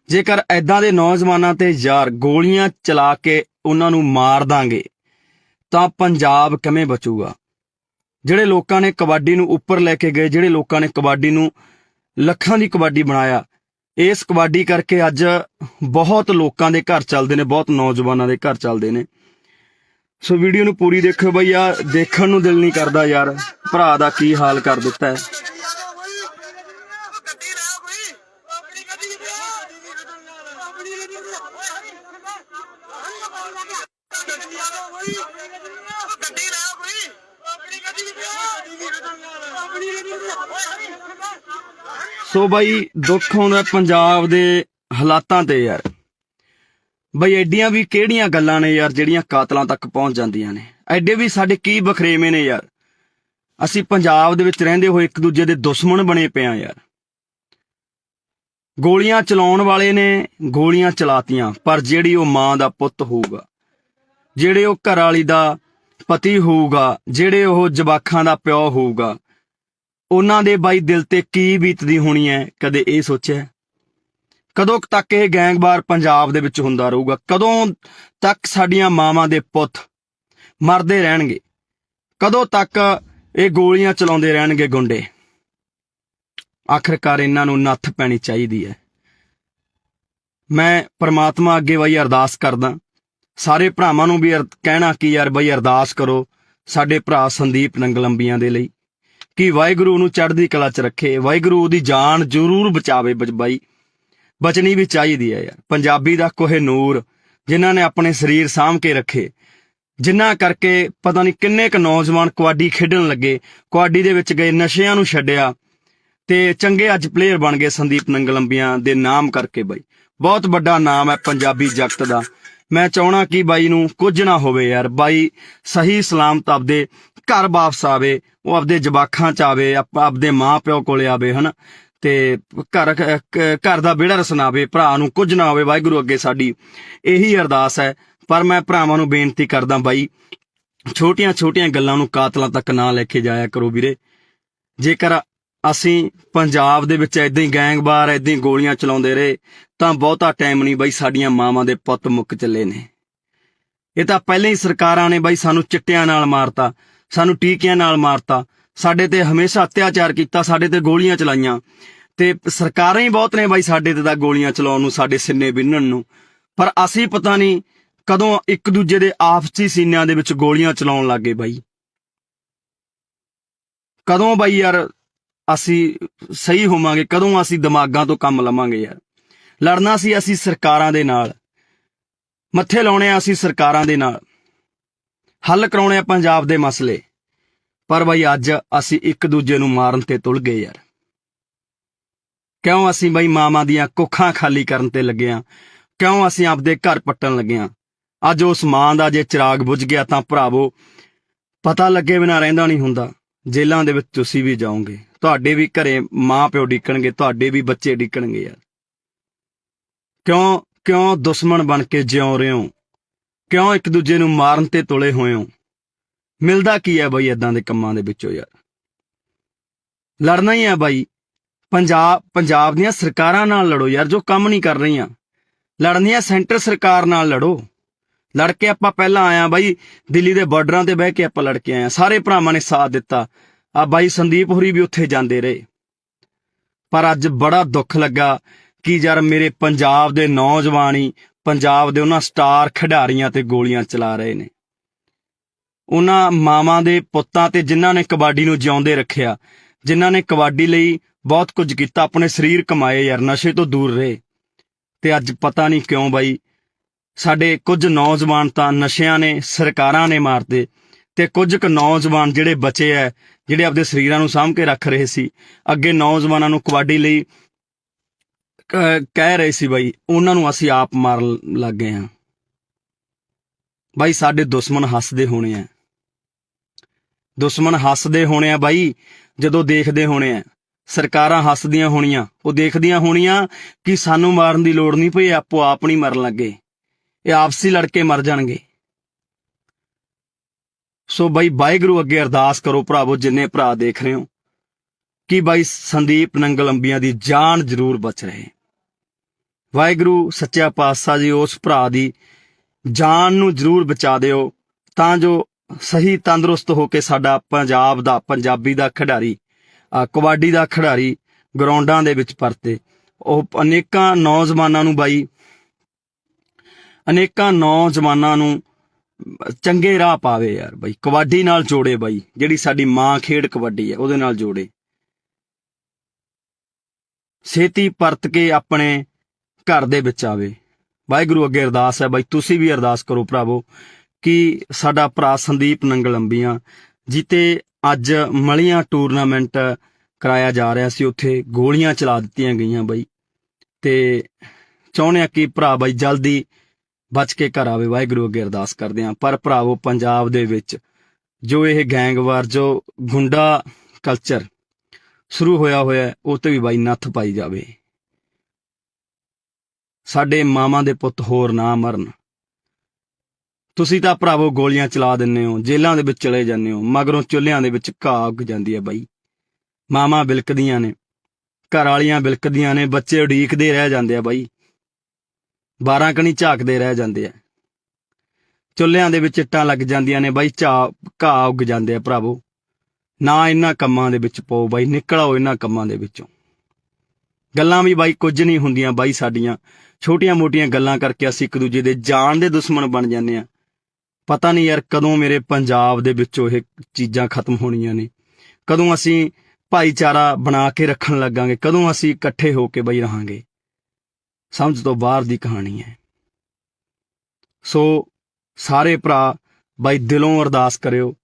ਜੇਕਰ ਐਦਾਂ ਦੇ ਨੌਜਵਾਨਾਂ ਤੇ ਯਾਰ ਗੋਲੀਆਂ ਚਲਾ ਕੇ ਉਹਨਾਂ ਨੂੰ ਮਾਰ ਦਾਂਗੇ ਤਾਂ ਪੰਜਾਬ ਕਿਵੇਂ ਬਚੂਗਾ? ਜਿਹੜੇ ਲੋਕਾਂ ਨੇ ਕਬੱਡੀ ਨੂੰ ਉੱਪਰ ਲੈ ਕੇ ਗਏ, ਜਿਹੜੇ ਲੋਕਾਂ ਨੇ ਕਬੱਡੀ ਨੂੰ ਲੱਖਾਂ ਦੀ ਕਬੱਡੀ ਬਣਾਇਆ, ਇਸ ਕਬੱਡੀ ਕਰਕੇ ਅੱਜ ਬਹੁਤ ਲੋਕਾਂ ਦੇ ਘਰ ਚੱਲਦੇ ਨੇ, ਬਹੁਤ ਨੌਜਵਾਨਾਂ ਦੇ ਘਰ ਚੱਲਦੇ ਨੇ। ਸੋ ਵੀਡੀਓ ਨੂੰ ਪੂਰੀ ਦੇਖਿਓ ਬਈ, ਆ ਦੇਖਣ ਨੂੰ ਦਿਲ ਨਹੀਂ ਕਰਦਾ ਯਾਰ, ਭਰਾ ਦਾ ਕੀ ਹਾਲ ਕਰ ਦਿੱਤਾ ਹੈ। ਸੋ ਬਾਈ ਦੁੱਖ ਆਉਂਦਾ ਪੰਜਾਬ ਦੇ ਹਾਲਾਤਾਂ ਤੇ ਯਾਰ। ਬਈ ਐਡੀਆਂ ਵੀ ਕਿਹੜੀਆਂ ਗੱਲਾਂ ਨੇ ਯਾਰ ਜਿਹੜੀਆਂ ਕਾਤਲਾਂ ਤੱਕ ਪਹੁੰਚ ਜਾਂਦੀਆਂ ਨੇ। ਐਡੇ ਵੀ ਸਾਡੇ ਕੀ ਬਖਰੇਵੇਂ ਨੇ ਯਾਰ। ਅਸੀਂ ਪੰਜਾਬ ਦੇ ਵਿੱਚ ਰਹਿੰਦੇ ਹੋਏ ਇੱਕ ਦੂਜੇ ਦੇ ਦੁਸ਼ਮਣ ਬਣੇ ਪਏ ਆ ਯਾਰ। ਗੋਲੀਆਂ ਚਲਾਉਣ ਵਾਲੇ ਨੇ ਗੋਲੀਆਂ ਚਲਾਤੀਆਂ, ਪਰ ਜਿਹੜੀ ਉਹ ਮਾਂ ਦਾ ਪੁੱਤ ਹੋਊਗਾ, ਜਿਹੜੇ ਉਹ ਘਰ ਵਾਲੀ ਦਾ ਪਤੀ ਹੋਊਗਾ, ਜਿਹੜੇ ਉਹ ਜਵਾਕਾਂ ਦਾ ਪਿਓ ਹੋਊਗਾ, ਉਹਨਾਂ ਦੇ ਬਾਈ ਦਿਲ ਤੇ ਕੀ ਬੀਤਦੀ ਹੋਣੀ ਹੈ, ਕਦੇ ਇਹ ਸੋਚਿਆ? ਕਦੋਂ ਤੱਕ ਇਹ ਗੈਂਗਵਾਰ ਪੰਜਾਬ ਦੇ ਵਿੱਚ ਹੁੰਦਾ ਰਹੂਗਾ? ਕਦੋਂ ਤੱਕ ਸਾਡੀਆਂ ਮਾਵਾਂ ਦੇ ਪੁੱਤ ਮਰਦੇ ਰਹਿਣਗੇ? ਕਦੋਂ ਤੱਕ ਇਹ ਗੋਲੀਆਂ ਚਲਾਉਂਦੇ ਰਹਿਣਗੇ ਗੁੰਡੇ? ਆਖਰਕਾਰ ਇਹਨਾਂ ਨੂੰ ਨੱਥ ਪੈਣੀ ਚਾਹੀਦੀ ਹੈ। ਮੈਂ ਪ੍ਰਮਾਤਮਾ ਅੱਗੇ ਬਈ ਅਰਦਾਸ ਕਰਦਾ, ਸਾਰੇ ਭਰਾਵਾਂ ਨੂੰ ਵੀ ਕਹਿਣਾ ਕਿ ਯਾਰ ਬਈ ਅਰਦਾਸ ਕਰੋ ਸਾਡੇ ਭਰਾ ਸੰਦੀਪ ਨੰਗਲ ਅੰਬੀਆਂ ਦੇ ਲਈ, ਕਿ ਵਾਹਿਗੁਰੂ ਨੂੰ ਚੜ੍ਹਦੀ ਕਲਾ 'ਚ ਰੱਖੇ, ਵਾਹਿਗੁਰੂ ਉਹਦੀ ਜਾਨ ਜ਼ਰੂਰ ਬਚਾਵੇ। ਬਾਈ ਬਚਣੀ ਵੀ ਚਾਹੀਦੀ ਹੈ ਯਾਰ। ਪੰਜਾਬੀ ਦਾ ਕੋਹਿਨੂਰ ਜਿਨ੍ਹਾਂ ਨੇ ਆਪਣੇ ਸਰੀਰ ਸਾਂਭ ਕੇ ਰੱਖੇ, ਜਿਨ੍ਹਾਂ ਕਰਕੇ ਪਤਾ ਨਹੀਂ ਕਿੰਨੇ ਕੁ ਨੌਜਵਾਨ ਕਬੱਡੀ ਖੇਡਣ ਲੱਗੇ, ਕਬੱਡੀ ਦੇ ਵਿੱਚ ਗਏ, ਨਸ਼ਿਆਂ ਨੂੰ ਛੱਡਿਆ ਤੇ ਚੰਗੇ ਅੱਜ ਪਲੇਅਰ ਬਣ ਗਏ ਸੰਦੀਪ ਨੰਗਲ ਅੰਬੀਆਂ ਦੇ ਨਾਮ ਕਰਕੇ। ਬਾਈ ਬਹੁਤ ਵੱਡਾ ਨਾਮ ਹੈ ਪੰਜਾਬੀ ਜਗਤ ਦਾ। ਮੈਂ ਚਾਹਣਾ ਕਿ ਬਾਈ ਨੂੰ ਕੁਝ ਨਾ ਹੋਵੇ ਯਾਰ। ਬਾਈ ਸਹੀ ਸਲਾਮਤ ਆਪਦੇ ਘਰ ਵਾਪਸ ਆਵੇ, ਉਹ ਆਪਦੇ ਜਵਾਕਾਂ 'ਚ ਆਵੇ, ਆਪਦੇ ਮਾਂ ਪਿਓ ਕੋਲੇ ਆਵੇ, ਹਨਾ, ਤੇ ਘਰ ਦਾ ਵਿਹੜਾ ਰਸਨਾਵੇ, ਭਰਾ ਨੂੰ ਕੁਝ ਨਾ ਹੋਵੇ। ਵਾਹਿਗੁਰੂ ਅੱਗੇ ਸਾਡੀ ਇਹੀ ਅਰਦਾਸ ਹੈ। ਪਰ ਮੈਂ ਭਰਾਵਾਂ ਨੂੰ ਬੇਨਤੀ ਕਰਦਾ ਬਾਈ, ਛੋਟੀਆਂ ਗੱਲਾਂ ਨੂੰ ਕਾਤਲਾਂ ਤੱਕ ਨਾ ਲੈ ਕੇ ਜਾਇਆ ਕਰੋ ਵੀਰੇ। ਜੇਕਰ ਅਸੀਂ ਪੰਜਾਬ ਦੇ ਵਿੱਚ ਏਦਾਂ ਹੀ ਗੈਂਗਵਾਰ ਏਦਾਂ ਹੀ ਗੋਲੀਆਂ ਚਲਾਉਂਦੇ ਰਹੇ ਤਾਂ ਬਹੁਤਾ ਟਾਈਮ ਨਹੀਂ ਬਾਈ, ਸਾਡੀਆਂ ਮਾਵਾਂ ਦੇ ਪੁੱਤ ਮੁੱਕ ਚੱਲੇ ਨੇ। ਇਹ ਤਾਂ ਪਹਿਲਾਂ ਹੀ ਸਰਕਾਰਾਂ ਨੇ ਬਾਈ ਸਾਨੂੰ ਚਿੱਟਿਆਂ ਨਾਲ ਮਾਰਤਾ, ਸਾਨੂੰ ਟੀਕਿਆਂ ਨਾਲ ਮਾਰਤਾ, ਸਾਡੇ ਤੇ ਹਮੇਸ਼ਾ ਅਤਿਆਚਾਰ ਕੀਤਾ, ਸਾਡੇ ਤੇ ਗੋਲੀਆਂ ਚਲਾਈਆਂ, ਤੇ ਸਰਕਾਰਾਂ ਹੀ ਬਹੁਤ ਨੇ ਬਾਈ ਸਾਡੇ ਤੇ ਤਾਂ ਗੋਲੀਆਂ ਚਲਾਉਣ ਨੂੰ, ਸਾਡੇ ਸਿੰਨੇ ਬਿੰਨਣ ਨੂੰ। ਪਰ ਅਸੀਂ ਪਤਾ ਨਹੀਂ ਕਦੋਂ ਇੱਕ ਦੂਜੇ ਦੇ ਆਪਸੀ ਸੀਨਿਆਂ ਦੇ ਵਿੱਚ ਗੋਲੀਆਂ ਚਲਾਉਣ ਲੱਗ ਗਏ ਬਾਈ। ਕਦੋਂ ਬਾਈ ਯਾਰ ਅਸੀਂ ਸਹੀ ਹੋਵਾਂਗੇ, ਕਦੋਂ ਅਸੀਂ ਦਿਮਾਗਾਂ ਤੋਂ ਕੰਮ ਲਵਾਂਗੇ ਯਾਰ। ਲੜਨਾ ਸੀ ਅਸੀਂ ਸਰਕਾਰਾਂ ਦੇ ਨਾਲ, ਮੱਥੇ ਲਾਉਣੇ ਆ ਅਸੀਂ ਸਰਕਾਰਾਂ ਦੇ ਨਾਲ, ਹੱਲ ਕਰਾਉਣੇ ਆ ਪੰਜਾਬ ਦੇ ਮਸਲੇ। ਪਰ ਬਈ ਅੱਜ ਅਸੀਂ ਇੱਕ ਦੂਜੇ ਨੂੰ ਮਾਰਨ ਤੇ ਤੁਲ ਗਏ ਯਾਰ। ਕਿਉਂ ਅਸੀਂ ਬਈ ਮਾਵਾਂ ਦੀਆਂ ਕੁੱਖਾਂ ਖਾਲੀ ਕਰਨ ਤੇ ਲੱਗੇ ਆ? ਕਿਉਂ ਅਸੀਂ ਆਪਦੇ ਘਰ ਪੱਟਣ ਲੱਗੇ ਆ? ਅੱਜ ਉਸ ਮਾਂ ਦਾ ਜੇ ਚਿਰਾਗ ਬੁਝ ਗਿਆ ਤਾਂ ਭਰਾਵੋ ਪਤਾ ਲੱਗੇ ਬਿਨਾਂ ਰਹਿੰਦਾ ਨਹੀਂ ਹੁੰਦਾ। ਜੇਲ੍ਹਾਂ ਦੇ ਵਿੱਚ ਤੁਸੀਂ ਵੀ ਜਾਓਗੇ, ਤੁਹਾਡੇ ਵੀ ਘਰੇ ਮਾਂ ਪਿਓ ਡਿੱਕਣਗੇ, ਤੁਹਾਡੇ ਵੀ ਬੱਚੇ ਡਿੱਕਣਗੇ ਯਾਰ। ਕਿਉਂ ਦੁਸ਼ਮਣ ਬਣ ਕੇ ਜਿਉ ਰਹੇ ਹੋ? ਕਿਉਂ ਇੱਕ ਦੂਜੇ ਨੂੰ ਮਾਰਨ ਤੇ ਤੁਲੇ ਹੋਏ ਹੋ? ਮਿਲਦਾ ਕੀ ਹੈ ਬਈ ਏਦਾਂ ਦੇ ਕੰਮਾਂ ਦੇ ਵਿੱਚੋਂ ਯਾਰ? ਲੜਨਾ ਹੀ ਹੈ ਬਾਈ। ਪੰਜਾਬ ਦੀਆਂ ਸਰਕਾਰਾਂ ਨਾਲ ਲੜੋ ਯਾਰ, ਜੋ ਕੰਮ ਨਹੀਂ ਕਰ ਰਹੀਆਂ। ਲੜਨੀ ਹੈ ਸੈਂਟਰ ਸਰਕਾਰ ਨਾਲ ਲੜੋ। ਲੜ ਕੇ ਆਪਾਂ ਪਹਿਲਾਂ ਆਇਆ ਬਾਈ, ਦਿੱਲੀ ਦੇ ਬਾਰਡਰਾਂ ਤੇ ਬਹਿ ਕੇ ਆਪਾਂ ਲੜ ਕੇ ਆਏ, ਸਾਰੇ ਭਰਾਵਾਂ ਨੇ ਸਾਥ ਦਿੱਤਾ। ਆ ਬਾਈ ਸੰਦੀਪ ਹੋਰੀ ਵੀ ਉੱਥੇ ਜਾਂਦੇ ਰਹੇ। ਪਰ ਅੱਜ ਬੜਾ ਦੁੱਖ ਲੱਗਾ ਕਿ ਯਾਰ ਮੇਰੇ ਪੰਜਾਬ ਦੇ ਨੌਜਵਾਨ ਹੀ ਪੰਜਾਬ ਦੇ ਉਹਨਾਂ ਸਟਾਰ ਖਿਡਾਰੀਆਂ ਤੇ ਗੋਲੀਆਂ ਚਲਾ ਰਹੇ ਨੇ। ਉਹਨਾਂ ਮਾਵਾਂ ਦੇ ਪੁੱਤਾਂ ਤੇ ਜਿਨ੍ਹਾਂ ਨੇ ਕਬੱਡੀ ਨੂੰ ਜਿਉਂਦੇ ਰੱਖਿਆ, ਜਿਨ੍ਹਾਂ ਨੇ ਕਬੱਡੀ ਲਈ ਬਹੁਤ ਕੁਝ ਕੀਤਾ, ਆਪਣੇ ਸਰੀਰ ਕਮਾਏ ਯਾਰ, ਨਸ਼ੇ ਤੋਂ ਦੂਰ ਰਹੇ। ਤੇ ਅੱਜ ਪਤਾ ਨਹੀਂ ਕਿਉਂ ਬਾਈ ਸਾਡੇ ਕੁਝ ਨੌਜਵਾਨ ਤਾਂ ਨਸ਼ਿਆਂ ਨੇ, ਸਰਕਾਰਾਂ ਨੇ ਮਾਰਤੇ, ਤੇ ਕੁਝ ਕੁ ਨੌਜਵਾਨ ਜਿਹੜੇ ਬਚੇ ਐ, ਜਿਹੜੇ ਆਪਦੇ ਸਰੀਰਾਂ ਨੂੰ ਸਾਂਭ ਕੇ ਰੱਖ ਰਹੇ ਸੀ, ਅੱਗੇ ਨੌਜਵਾਨਾਂ ਨੂੰ ਕਬੱਡੀ ਲਈ ਕਹਿ ਰਹੇ ਸੀ ਬਾਈ, ਉਹਨਾਂ ਨੂੰ ਅਸੀਂ ਆਪ ਮਾਰਨ ਲੱਗ ਗਏ ਹਾਂ। ਬਾਈ ਸਾਡੇ ਦੁਸ਼ਮਣ ਹੱਸਦੇ ਹੋਣੇ ਆ, ਦੁਸ਼ਮਣ ਹੱਸਦੇ ਹੋਣੇ ਆ ਬਾਈ, ਜਦੋਂ ਦੇਖਦੇ ਹੋਣੇ ਆ। ਸਰਕਾਰਾਂ ਹੱਸਦੀਆਂ ਹੋਣੀਆਂ, ਉਹ ਦੇਖਦੀਆਂ ਹੋਣੀਆਂ ਕਿ ਸਾਨੂੰ ਮਾਰਨ ਦੀ ਲੋੜ ਨਹੀਂ ਪਈ, ਆਪੋ ਆਪ ਨਹੀਂ ਮਰਨ ਲੱਗੇ, ਇਹ ਆਪਸੀ ਲੜ ਕੇ ਮਰ ਜਾਣਗੇ। ਸੋ ਬਾਈ ਵਾਹਿਗੁਰੂ ਅੱਗੇ ਅਰਦਾਸ ਕਰੋ ਭਰਾਵੋ, ਜਿੰਨੇ ਭਰਾ ਦੇਖ ਰਹੇ ਹੋ, ਕਿ ਬਾਈ ਸੰਦੀਪ ਨੰਗਲ ਅੰਬੀਆਂ ਦੀ ਜਾਨ ਜ਼ਰੂਰ ਬਚ ਰਹੇ। ਵਾਹਿਗੁਰੂ ਸੱਚਾ ਪਾਤਸ਼ਾਹ ਜੀ ਉਸ ਭਰਾ ਦੀ ਜਾਨ ਨੂੰ ਜ਼ਰੂਰ ਬਚਾ ਦਿਓ, ਤਾਂ ਜੋ ਸਹੀ ਤੰਦਰੁਸਤ ਹੋ ਕੇ ਸਾਡਾ ਪੰਜਾਬ ਦਾ, ਪੰਜਾਬੀ ਦਾ ਖਿਡਾਰੀ, ਕਬੱਡੀ ਦਾ ਖਿਡਾਰੀ ਗਰਾਊਂਡਾਂ ਦੇ ਵਿੱਚ ਪਰਤੇ। ਉਹ ਅਨੇਕਾਂ ਨੌਜਵਾਨਾਂ ਨੂੰ ਬਾਈ, ਅਨੇਕਾਂ ਨੌਜਵਾਨਾਂ ਨੂੰ ਚੰਗੇ ਰਾਹ ਪਾਵੇ ਯਾਰ ਬਾਈ, ਕਬੱਡੀ ਨਾਲ ਜੋੜੇ ਬਾਈ, ਜਿਹੜੀ ਸਾਡੀ ਮਾਂ ਖੇਡ ਕਬੱਡੀ ਹੈ ਉਹਦੇ ਨਾਲ ਜੋੜੇ। ਛੇਤੀ ਪਰਤ ਕੇ ਆਪਣੇ ਘਰ ਦੇ ਵਿੱਚ ਆਵੇ। ਵਾਹਿਗੁਰੂ ਅੱਗੇ ਅਰਦਾਸ ਹੈ ਬਾਈ, ਤੁਸੀਂ ਵੀ ਅਰਦਾਸ ਕਰੋ ਭਰਾਵੋ ਕਿ ਸਾਡਾ ਭਰਾ ਸੰਦੀਪ ਨੰਗਲ ਅੰਬੀਆਂ ਜਿੱਤੇ ਅੱਜ ਮਲੀਆਂ ਟੂਰਨਾਮੈਂਟ ਕਰਾਇਆ ਜਾ ਰਿਹਾ ਸੀ, ਉੱਥੇ ਗੋਲੀਆਂ ਚਲਾ ਦਿੱਤੀਆਂ ਗਈਆਂ ਬਾਈ, ਤੇ ਚਾਹੁੰਦੇ ਆ ਕਿ ਭਰਾ ਬਾਈ ਜਲਦੀ ਬਚ ਕੇ ਘਰ ਆਵੇ। ਵਾਹਿਗੁਰੂ ਅੱਗੇ ਅਰਦਾਸ ਕਰਦੇ ਹਾਂ। ਪਰ ਭਰਾਵੋ ਪੰਜਾਬ ਦੇ ਵਿੱਚ ਜੋ ਇਹ ਗੈਂਗਵਾਰ, ਜੋ ਗੁੰਡਾ ਕਲਚਰ ਸ਼ੁਰੂ ਹੋਇਆ ਉਹ ਤੇ ਵੀ ਬਾਈ ਨੱਥ ਪਾਈ ਜਾਵੇ। ਸਾਡੇ ਮਾਵਾਂ ਦੇ ਪੁੱਤ ਹੋਰ ਨਾ ਮਰਨ। ਤੁਸੀਂ ਤਾਂ ਭਰਾਵੋ ਗੋਲੀਆਂ ਚਲਾ ਦਿੰਦੇ ਹੋ, ਜੇਲ੍ਹਾਂ ਦੇ ਵਿੱਚ ਚਲੇ ਜਾਂਦੇ ਹੋ, ਮਗਰੋਂ ਚੁੱਲ੍ਹਿਆਂ ਦੇ ਵਿੱਚ ਘਾਹ ਉੱਗ ਜਾਂਦੀ ਹੈ ਬਾਈ। ਮਾਵਾਂ ਬਿਲਕਦੀਆਂ ਨੇ, ਘਰ ਵਾਲੀਆਂ ਬਿਲਕਦੀਆਂ ਨੇ, ਬੱਚੇ ਉਡੀਕਦੇ ਰਹਿ ਜਾਂਦੇ ਆ ਬਾਈ, 12 ਕਣੀ ਝਾਕਦੇ ਰਹਿ ਜਾਂਦੇ ਆ, ਚੁੱਲ੍ਹਿਆਂ ਦੇ ਵਿੱਚ ਇੱਟਾਂ ਲੱਗ ਜਾਂਦੀਆਂ ਨੇ ਬਾਈ, ਘਾਹ ਉੱਗ ਜਾਂਦੇ ਆ। ਭਰਾਵੋ ਨਾ ਇਹਨਾਂ ਕੰਮਾਂ ਦੇ ਵਿੱਚ ਪਾਓ ਬਾਈ, ਨਿਕਲ ਆਓ ਇਹਨਾਂ ਕੰਮਾਂ ਦੇ ਵਿੱਚੋਂ। ਗੱਲਾਂ ਵੀ ਬਾਈ ਕੁਝ ਨਹੀਂ ਹੁੰਦੀਆਂ ਬਾਈ, ਸਾਡੀਆਂ ਛੋਟੀਆਂ ਮੋਟੀਆਂ ਗੱਲਾਂ ਕਰਕੇ ਅਸੀਂ ਇੱਕ ਦੂਜੇ ਦੇ ਜਾਨ ਦੇ ਦੁਸ਼ਮਣ ਬਣ ਜਾਂਦੇ ਆ। ਪਤਾ ਨਹੀਂ ਯਾਰ ਕਦੋਂ ਮੇਰੇ ਪੰਜਾਬ ਦੇ ਵਿੱਚੋਂ ਇਹ ਚੀਜ਼ਾਂ ਖਤਮ ਹੋਣੀਆਂ ਨੇ, ਕਦੋਂ ਅਸੀਂ ਭਾਈਚਾਰਾ ਬਣਾ ਕੇ ਰੱਖਣ ਲੱਗਾਂਗੇ, ਕਦੋਂ ਅਸੀਂ ਇਕੱਠੇ ਹੋ ਕੇ ਬਈ ਰਹਾਂਗੇ। ਸਮਝ ਤੋਂ ਬਾਹਰ ਦੀ ਕਹਾਣੀ ਹੈ। ਸੋ ਸਾਰੇ ਭਰਾ ਬਾਈ ਦਿਲੋਂ ਅਰਦਾਸ ਕਰਿਓ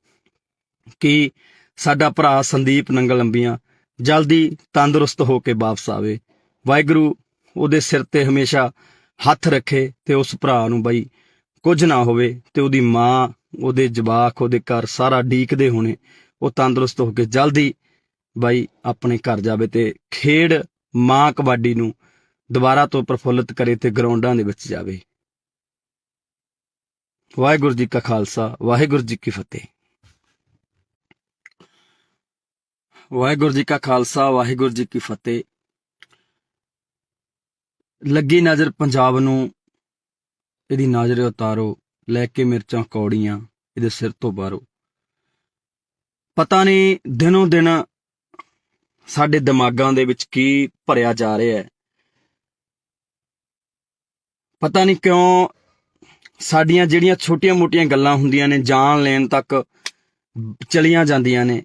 ਕਿ ਸਾਡਾ ਭਰਾ ਸੰਦੀਪ ਨੰਗਲ ਅੰਬੀਆਂ ਜਲਦੀ ਤੰਦਰੁਸਤ ਹੋ ਕੇ ਵਾਪਸ ਆਵੇ। ਵਾਹਿਗੁਰੂ ਉਹਦੇ ਸਿਰ ਤੇ ਹਮੇਸ਼ਾ ਹੱਥ ਰੱਖੇ ਤੇ ਉਸ ਭਰਾ ਨੂੰ ਬਾਈ ਕੁਝ ਨਾ ਹੋਵੇ, ਤੇ ਉਹਦੀ ਮਾਂ, ਉਹਦੇ ਜਵਾਕ, ਉਹਦੇ ਘਰ ਸਾਰਾ ਡੀਕਦੇ ਹੋਣੇ, ਉਹ ਤੰਦਰੁਸਤ ਹੋ ਕੇ ਜਲਦੀ ਬਾਈ ਆਪਣੇ ਘਰ ਜਾਵੇ ਤੇ ਖੇਡ ਮਾਂ ਕਬੱਡੀ ਨੂੰ ਦੁਬਾਰਾ ਤੋਂ ਪ੍ਰਫੁੱਲਿਤ ਕਰੇ ਤੇ ਗਰਾਊਂਡਾਂ ਦੇ ਵਿੱਚ ਜਾਵੇ। ਵਾਹਿਗੁਰੂ ਜੀ ਕਾ ਖਾਲਸਾ, ਵਾਹਿਗੁਰੂ ਜੀ ਕੀ ਫਤਿਹ। ਵਾਹਿਗੁਰੂ ਜੀ ਕਾ ਖਾਲਸਾ, ਵਾਹਿਗੁਰੂ ਜੀ ਕੀ ਫਤਿਹ। ਲੱਗੀ ਨਜ਼ਰ ਪੰਜਾਬ ਨੂੰ, ਇਹਦੀ ਨਜ਼ਰ ਉਤਾਰੋ, ਲੈ ਕੇ ਮਿਰਚਾਂ ਕੌੜੀਆਂ ਇਹਦੇ ਸਿਰ ਤੋਂ ਬਾਹਰੋਂ। ਪਤਾ ਨਹੀਂ ਦਿਨੋਂ ਦਿਨ ਸਾਡੇ ਦਿਮਾਗਾਂ ਦੇ ਵਿੱਚ ਕੀ ਭਰਿਆ ਜਾ ਰਿਹਾ ਹੈ। ਪਤਾ ਨਹੀਂ ਕਿਉਂ ਸਾਡੀਆਂ ਜਿਹੜੀਆਂ ਛੋਟੀਆਂ ਮੋਟੀਆਂ ਗੱਲਾਂ ਹੁੰਦੀਆਂ ਨੇ, ਜਾਨ ਲੈਣ ਤੱਕ ਚਲੀਆਂ ਜਾਂਦੀਆਂ ਨੇ।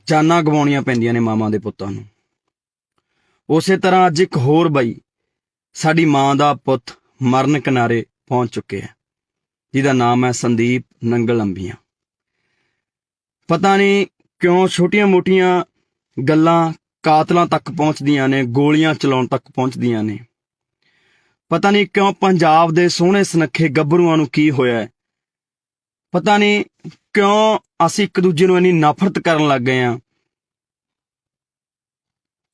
ਜਾਨਾਂ ਗਵਾਉਣੀਆਂ ਪੈਂਦੀਆਂ ਨੇ ਮਾਵਾਂ ਦੇ ਪੁੱਤਾਂ ਨੂੰ। ਉਸੇ ਤਰ੍ਹਾਂ ਅੱਜ ਇੱਕ ਹੋਰ ਬਾਈ ਸਾਡੀ ਮਾਂ ਦਾ ਪੁੱਤ ਮਰਨ ਕਿਨਾਰੇ ਪਹੁੰਚ ਚੁੱਕਿਆ, ਜਿਹਦਾ ਨਾਮ ਹੈ ਸੰਦੀਪ ਨੰਗਲ ਅੰਬੀਆਂ। ਪਤਾ ਨਹੀਂ ਕਿਉਂ ਛੋਟੀਆਂ-ਮੋਟੀਆਂ ਗੱਲਾਂ ਕਾਤਲਾਂ ਤੱਕ ਪਹੁੰਚਦੀਆਂ ਨੇ, ਗੋਲੀਆਂ ਚਲਾਉਣ ਤੱਕ ਪਹੁੰਚਦੀਆਂ ਨੇ। ਪਤਾ ਨਹੀਂ ਕਿਉਂ ਪੰਜਾਬ ਦੇ ਸੋਹਣੇ ਸੁਨੱਖੇ ਗੱਭਰੂਆਂ ਨੂੰ ਕੀ ਹੋਇਆ ਹੈ। ਪਤਾ ਨਹੀਂ ਕਿਉਂ ਅਸੀਂ ਇੱਕ ਦੂਜੇ ਨੂੰ ਇੰਨੀ ਨਫ਼ਰਤ ਕਰਨ ਲੱਗ ਗਏ ਹਾਂ।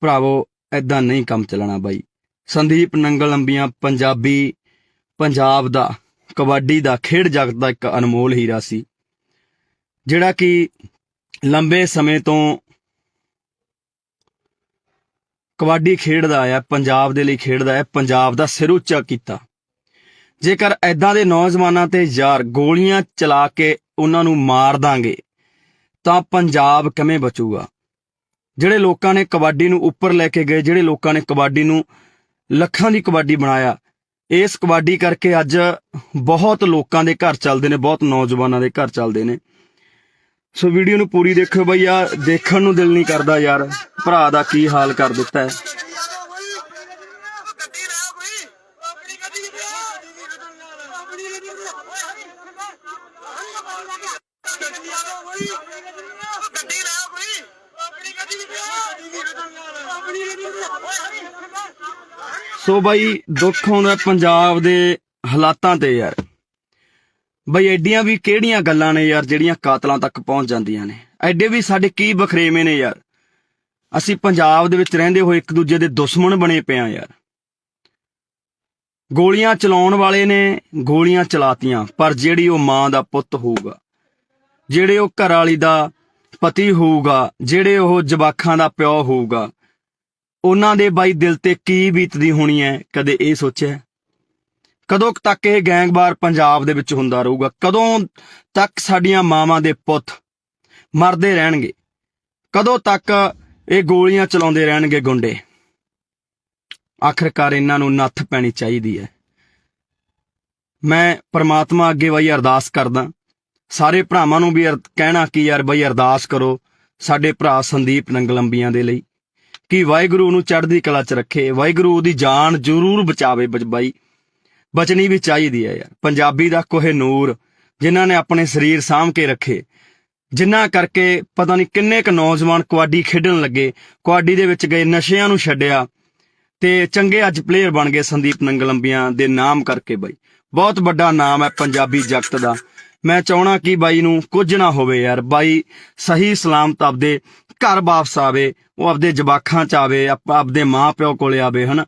ਭਰਾਵੋ, ਏਦਾਂ ਨਹੀਂ ਕੰਮ ਚੱਲਣਾ ਬਾਈ। ਸੰਦੀਪ ਨੰਗਲ ਅੰਬੀਆਂ ਪੰਜਾਬ ਦਾ ਕਬੱਡੀ ਦਾ ਖੇਡ ਜਗਤ ਦਾ ਇੱਕ ਅਨਮੋਲ ਹੀਰਾ ਸੀ, ਜਿਹੜਾ ਕਿ ਲੰਬੇ ਸਮੇਂ ਤੋਂ ਕਬੱਡੀ ਖੇਡਦਾ ਆਇਆ, ਪੰਜਾਬ ਦੇ ਲਈ ਖੇਡਦਾ ਹੈ, ਪੰਜਾਬ ਦਾ ਸਿਰ ਉੱਚਾ ਕੀਤਾ। ਜੇਕਰ ਐਦਾਂ ਦੇ ਨੌਜਵਾਨਾਂ ਤੇ ਯਾਰ ਗੋਲੀਆਂ ਚਲਾ ਕੇ ਉਹਨਾਂ ਨੂੰ ਮਾਰ ਦਾਂਗੇ ਤਾਂ ਪੰਜਾਬ ਕਿਵੇਂ ਬਚੂਗਾ? ਜਿਹੜੇ ਲੋਕਾਂ ਨੇ ਕਬੱਡੀ ਨੂੰ ਉੱਪਰ ਲੈ ਕੇ ਗਏ, ਜਿਹੜੇ ਲੋਕਾਂ ਨੇ ਕਬੱਡੀ ਨੂੰ ਲੱਖਾਂ ਦੀ ਕਬੱਡੀ ਬਣਾਇਆ, ਇਸ ਕਬੱਡੀ ਕਰਕੇ ਅੱਜ ਬਹੁਤ ਲੋਕਾਂ ਦੇ ਘਰ ਚੱਲਦੇ ਨੇ, ਬਹੁਤ ਨੌਜਵਾਨਾਂ ਦੇ ਘਰ ਚੱਲਦੇ ਨੇ। ਸੋ ਵੀਡੀਓ ਨੂੰ ਪੂਰੀ ਦੇਖੋ ਬਈ, ਯਾਰ ਦੇਖਣ ਨੂੰ ਦਿਲ ਨਹੀਂ ਕਰਦਾ ਯਾਰ, ਭਰਾ ਦਾ ਕੀ ਹਾਲ ਕਰ ਦਿੱਤਾ ਹੈ। ਸੋ ਬਾਈ ਦੁੱਖ ਆਉਂਦਾ ਪੰਜਾਬ ਦੇ ਹਾਲਾਤਾਂ ਤੇ ਯਾਰ। ਬਈ ਐਡੀਆਂ ਵੀ ਕਿਹੜੀਆਂ ਗੱਲਾਂ ਨੇ ਯਾਰ ਜਿਹੜੀਆਂ ਕਾਤਲਾਂ ਤੱਕ ਪਹੁੰਚ ਜਾਂਦੀਆਂ ਨੇ? ਐਡੇ ਵੀ ਸਾਡੇ ਕੀ ਬਖਰੇਵੇਂ ਨੇ ਯਾਰ? ਅਸੀਂ ਪੰਜਾਬ ਦੇ ਵਿੱਚ ਰਹਿੰਦੇ ਹੋਏ ਇੱਕ ਦੂਜੇ ਦੇ ਦੁਸ਼ਮਣ ਬਣੇ ਪਏ ਆ ਯਾਰ। ਗੋਲੀਆਂ ਚਲਾਉਣ ਵਾਲੇ ਨੇ ਗੋਲੀਆਂ ਚਲਾਤੀਆਂ, ਪਰ ਜਿਹੜੀ ਉਹ ਮਾਂ ਦਾ ਪੁੱਤ ਹੋਊਗਾ, ਜਿਹੜੇ ਉਹ ਘਰ ਵਾਲੀ ਦਾ ਪਤੀ ਹੋਊਗਾ, ਜਿਹੜੇ ਉਹ ਜਵਾਕਾਂ ਦਾ ਪਿਓ ਹੋਊਗਾ, ਉਹਨਾਂ ਦੇ ਬਾਈ ਦਿਲ ਤੇ ਕੀ ਬੀਤਦੀ ਹੋਣੀ ਹੈ? ਕਦੇ ਇਹ ਸੋਚਿਆ? ਕਦੋਂ ਤੱਕ ਇਹ ਗੈਂਗਵਾਰ ਪੰਜਾਬ ਦੇ ਵਿੱਚ ਹੁੰਦਾ ਰਹੂਗਾ? ਕਦੋਂ ਤੱਕ ਸਾਡੀਆਂ ਮਾਵਾਂ ਦੇ ਪੁੱਤ ਮਰਦੇ ਰਹਿਣਗੇ? ਕਦੋਂ ਤੱਕ ਇਹ ਗੋਲੀਆਂ ਚਲਾਉਂਦੇ ਰਹਿਣਗੇ ਗੁੰਡੇ? ਆਖਰਕਾਰ ਇਹਨਾਂ ਨੂੰ ਨੱਥ ਪੈਣੀ ਚਾਹੀਦੀ ਹੈ। ਮੈਂ ਪ੍ਰਮਾਤਮਾ ਅੱਗੇ ਬਈ ਅਰਦਾਸ ਕਰਦਾ, ਸਾਰੇ ਭਰਾਵਾਂ ਨੂੰ ਵੀ ਕਹਿਣਾ ਕਿ ਯਾਰ ਬਈ ਅਰਦਾਸ ਕਰੋ ਸਾਡੇ ਭਰਾ ਸੰਦੀਪ ਨੰਗਲ ਅੰਬੀਆਂ ਦੇ ਲਈ, ਕਿ ਵਾਹਿਗੁਰੂ ਨੂੰ ਚੜ੍ਹਦੀ ਕਲਾ 'ਚ ਰੱਖੇ, ਵਾਹਿਗੁਰੂ ਉਹਦੀ ਜਾਨ ਜ਼ਰੂਰ ਬਚਾਵੇ। ਬਾਈ ਬਚਣੀ ਵੀ ਚਾਹੀਦੀ ਹੈ ਯਾਰ। ਪੰਜਾਬੀ ਦਾ ਕੋਹਿਨੂਰ ਜਿਨ੍ਹਾਂ ਨੇ ਆਪਣੇ ਸਰੀਰ ਸਾਂਭ ਕੇ ਰੱਖੇ, ਜਿਨ੍ਹਾਂ ਕਰਕੇ ਪਤਾ ਨਹੀਂ ਕਿੰਨੇ ਕੁ ਨੌਜਵਾਨ ਕਬੱਡੀ ਖੇਡਣ ਲੱਗੇ, ਕਬੱਡੀ ਦੇ ਵਿੱਚ ਗਏ, ਨਸ਼ਿਆਂ ਨੂੰ ਛੱਡਿਆ ਤੇ ਚੰਗੇ ਅੱਜ ਪਲੇਅਰ ਬਣ ਗਏ ਸੰਦੀਪ ਨੰਗਲ ਅੰਬੀਆਂ ਦੇ ਨਾਮ ਕਰਕੇ। ਬਾਈ ਬਹੁਤ ਵੱਡਾ ਨਾਮ ਹੈ ਪੰਜਾਬੀ ਜਗਤ ਦਾ। ਮੈਂ ਚਾਹਣਾ ਕਿ ਬਾਈ ਨੂੰ ਕੁਝ ਨਾ ਹੋਵੇ ਯਾਰ। ਬਾਈ ਸਹੀ ਸਲਾਮਤ ਆਪਦੇ ਘਰ ਵਾਪਸ ਆਵੇ, ਉਹ ਆਪਦੇ ਜਵਾਕਾਂ 'ਚ ਆਵੇ, ਆਪਦੇ ਮਾਂ ਪਿਓ ਕੋਲੇ ਆਵੇ, ਹਨਾ,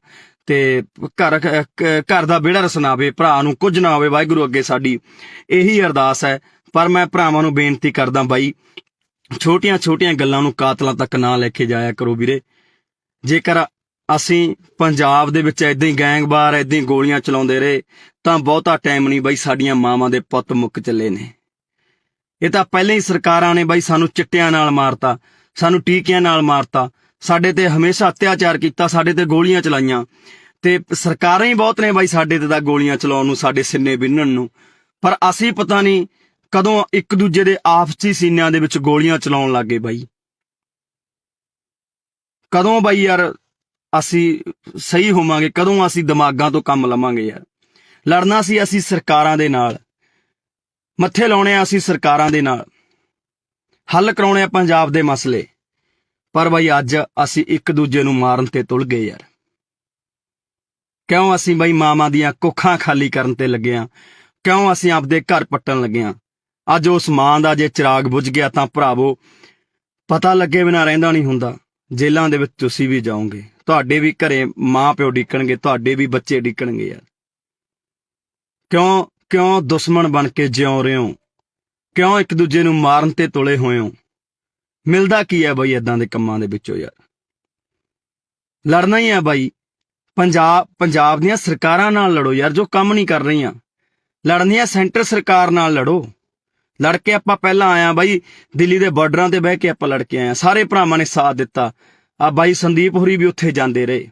ਤੇ ਘਰ ਦਾ ਵਿਹੜਾ ਰਸਨਾਵੇ, ਭਰਾ ਨੂੰ ਕੁਝ ਨਾ ਹੋਵੇ। ਵਾਹਿਗੁਰੂ ਅੱਗੇ ਸਾਡੀ ਇਹੀ ਅਰਦਾਸ ਹੈ। ਪਰ ਮੈਂ ਭਰਾਵਾਂ ਨੂੰ ਬੇਨਤੀ ਕਰਦਾ ਬਾਈ, ਛੋਟੀਆਂ ਗੱਲਾਂ ਨੂੰ ਕਾਤਲਾਂ ਤੱਕ ਨਾ ਲੈ ਕੇ ਜਾਇਆ ਕਰੋ ਵੀਰੇ। ਜੇਕਰ ਅਸੀਂ ਪੰਜਾਬ ਦੇ ਵਿੱਚ ਏਦਾਂ ਹੀ ਗੈਂਗਵਾਰ ਏਦਾਂ ਹੀ ਗੋਲੀਆਂ ਚਲਾਉਂਦੇ ਰਹੇ ਤਾਂ ਬਹੁਤਾ ਟਾਈਮ ਨਹੀਂ ਬਾਈ, ਸਾਡੀਆਂ ਮਾਵਾਂ ਦੇ ਪੁੱਤ ਮੁੱਕ ਚੱਲੇ ਨੇ। ਇਹ ਤਾਂ ਪਹਿਲਾਂ ਹੀ ਸਰਕਾਰਾਂ ਨੇ ਬਾਈ ਸਾਨੂੰ ਚਿੱਟਿਆਂ ਨਾਲ ਮਾਰਤਾ, ਸਾਨੂੰ ਟੀਕਿਆਂ ਨਾਲ ਮਾਰਤਾ, ਸਾਡੇ ਤੇ ਹਮੇਸ਼ਾ ਅਤਿਆਚਾਰ ਕੀਤਾ, ਸਾਡੇ ਤੇ ਗੋਲੀਆਂ ਚਲਾਈਆਂ, ਤੇ ਸਰਕਾਰਾਂ ਹੀ ਬਹੁਤ ਨੇ ਬਾਈ ਸਾਡੇ ਤੇ ਤਾਂ ਗੋਲੀਆਂ ਚਲਾਉਣ ਨੂੰ, ਸਾਡੇ ਸਿੰਨੇ ਬਿੰਨਣ ਨੂੰ। ਪਰ ਅਸੀਂ ਪਤਾ ਨਹੀਂ ਕਦੋਂ ਇੱਕ ਦੂਜੇ ਦੇ ਆਪਸੀ ਸੀਨਿਆਂ ਦੇ ਵਿੱਚ ਗੋਲੀਆਂ ਚਲਾਉਣ ਲੱਗੇ ਬਾਈ। ਕਦੋਂ ਬਾਈ ਯਾਰ ਅਸੀਂ ਸਹੀ ਹੋਵਾਂਗੇ? ਕਦੋਂ ਅਸੀਂ ਦਿਮਾਗਾਂ ਤੋਂ ਕੰਮ ਲਵਾਂਗੇ ਯਾਰ? ਲੜਨਾ ਸੀ ਅਸੀਂ ਸਰਕਾਰਾਂ ਦੇ ਨਾਲ, ਮੱਥੇ ਲਾਉਣੇ ਆ ਅਸੀਂ ਸਰਕਾਰਾਂ ਦੇ ਨਾਲ, ਹੱਲ ਕਰਾਉਣੇ ਆ ਪੰਜਾਬ ਦੇ ਮਸਲੇ। ਪਰ ਬਾਈ ਅੱਜ ਅਸੀਂ ਇੱਕ ਦੂਜੇ ਨੂੰ ਮਾਰਨ ਤੇ ਤੁਲ ਗਏ ਯਾਰ। ਕਿਉਂ ਅਸੀਂ ਬਾਈ ਮਾਵਾਂ ਦੀਆਂ ਕੁੱਖਾਂ ਖਾਲੀ ਕਰਨ ਤੇ ਲੱਗੇ ਆ? ਕਿਉਂ ਅਸੀਂ ਆਪਦੇ ਘਰ ਪੱਟਣ ਲੱਗੇ ਆ? ਅੱਜ ਉਸ ਮਾਂ ਦਾ ਜੇ ਚਿਰਾਗ ਬੁਝ ਗਿਆ ਤਾਂ ਭਰਾਵੋ ਪਤਾ ਲੱਗੇ ਬਿਨਾਂ ਰਹਿੰਦਾ ਨਹੀਂ ਹੁੰਦਾ। ਜੇਲ੍ਹਾਂ ਦੇ ਵਿੱਚ ਤੁਸੀਂ ਵੀ ਜਾਓਗੇ, ਤੁਹਾਡੇ ਵੀ ਘਰੇ ਮਾਂ ਪਿਓ ਡਿੱਕਣਗੇ, ਤੁਹਾਡੇ ਵੀ ਬੱਚੇ ਡਿੱਕਣਗੇ ਯਾਰ। ਕਿਉਂ ਦੁਸ਼ਮਣ ਬਣ ਕੇ ਜਿਉਂ ਰਹੇ ਹੋ? ਕਿਉਂ ਇੱਕ ਦੂਜੇ ਨੂੰ ਮਾਰਨ ਤੇ ਤੁਲੇ ਹੋਏ ਹੋ? ਮਿਲਦਾ ਕੀ ਹੈ ਬਾਈ ਏਦਾਂ ਦੇ ਕੰਮਾਂ ਦੇ ਵਿੱਚੋਂ ਯਾਰ? ਲੜਨਾ ਹੀ ਹੈ ਬਾਈ। ਪੰਜਾਬ ਦੀਆਂ ਸਰਕਾਰਾਂ ਨਾਲ ਲੜੋ ਯਾਰ, ਜੋ ਕੰਮ ਨਹੀਂ ਕਰ ਰਹੀਆਂ। ਲੜਨੀਆਂ ਸੈਂਟਰ ਸਰਕਾਰ ਨਾਲ ਲੜੋ। ਲੜ ਕੇ ਆਪਾਂ ਪਹਿਲਾਂ ਆਇਆ ਬਾਈ, ਦਿੱਲੀ ਦੇ ਬਾਰਡਰਾਂ ਤੇ ਬਹਿ ਕੇ ਆਪਾਂ ਲੜ ਕੇ ਆਏ, ਸਾਰੇ ਭਰਾਵਾਂ ਨੇ ਸਾਥ ਦਿੱਤਾ। ਆ ਬਾਈ ਸੰਦੀਪ ਹੋਰੀ ਵੀ ਉੱਥੇ ਜਾਂਦੇ ਰਹੇ।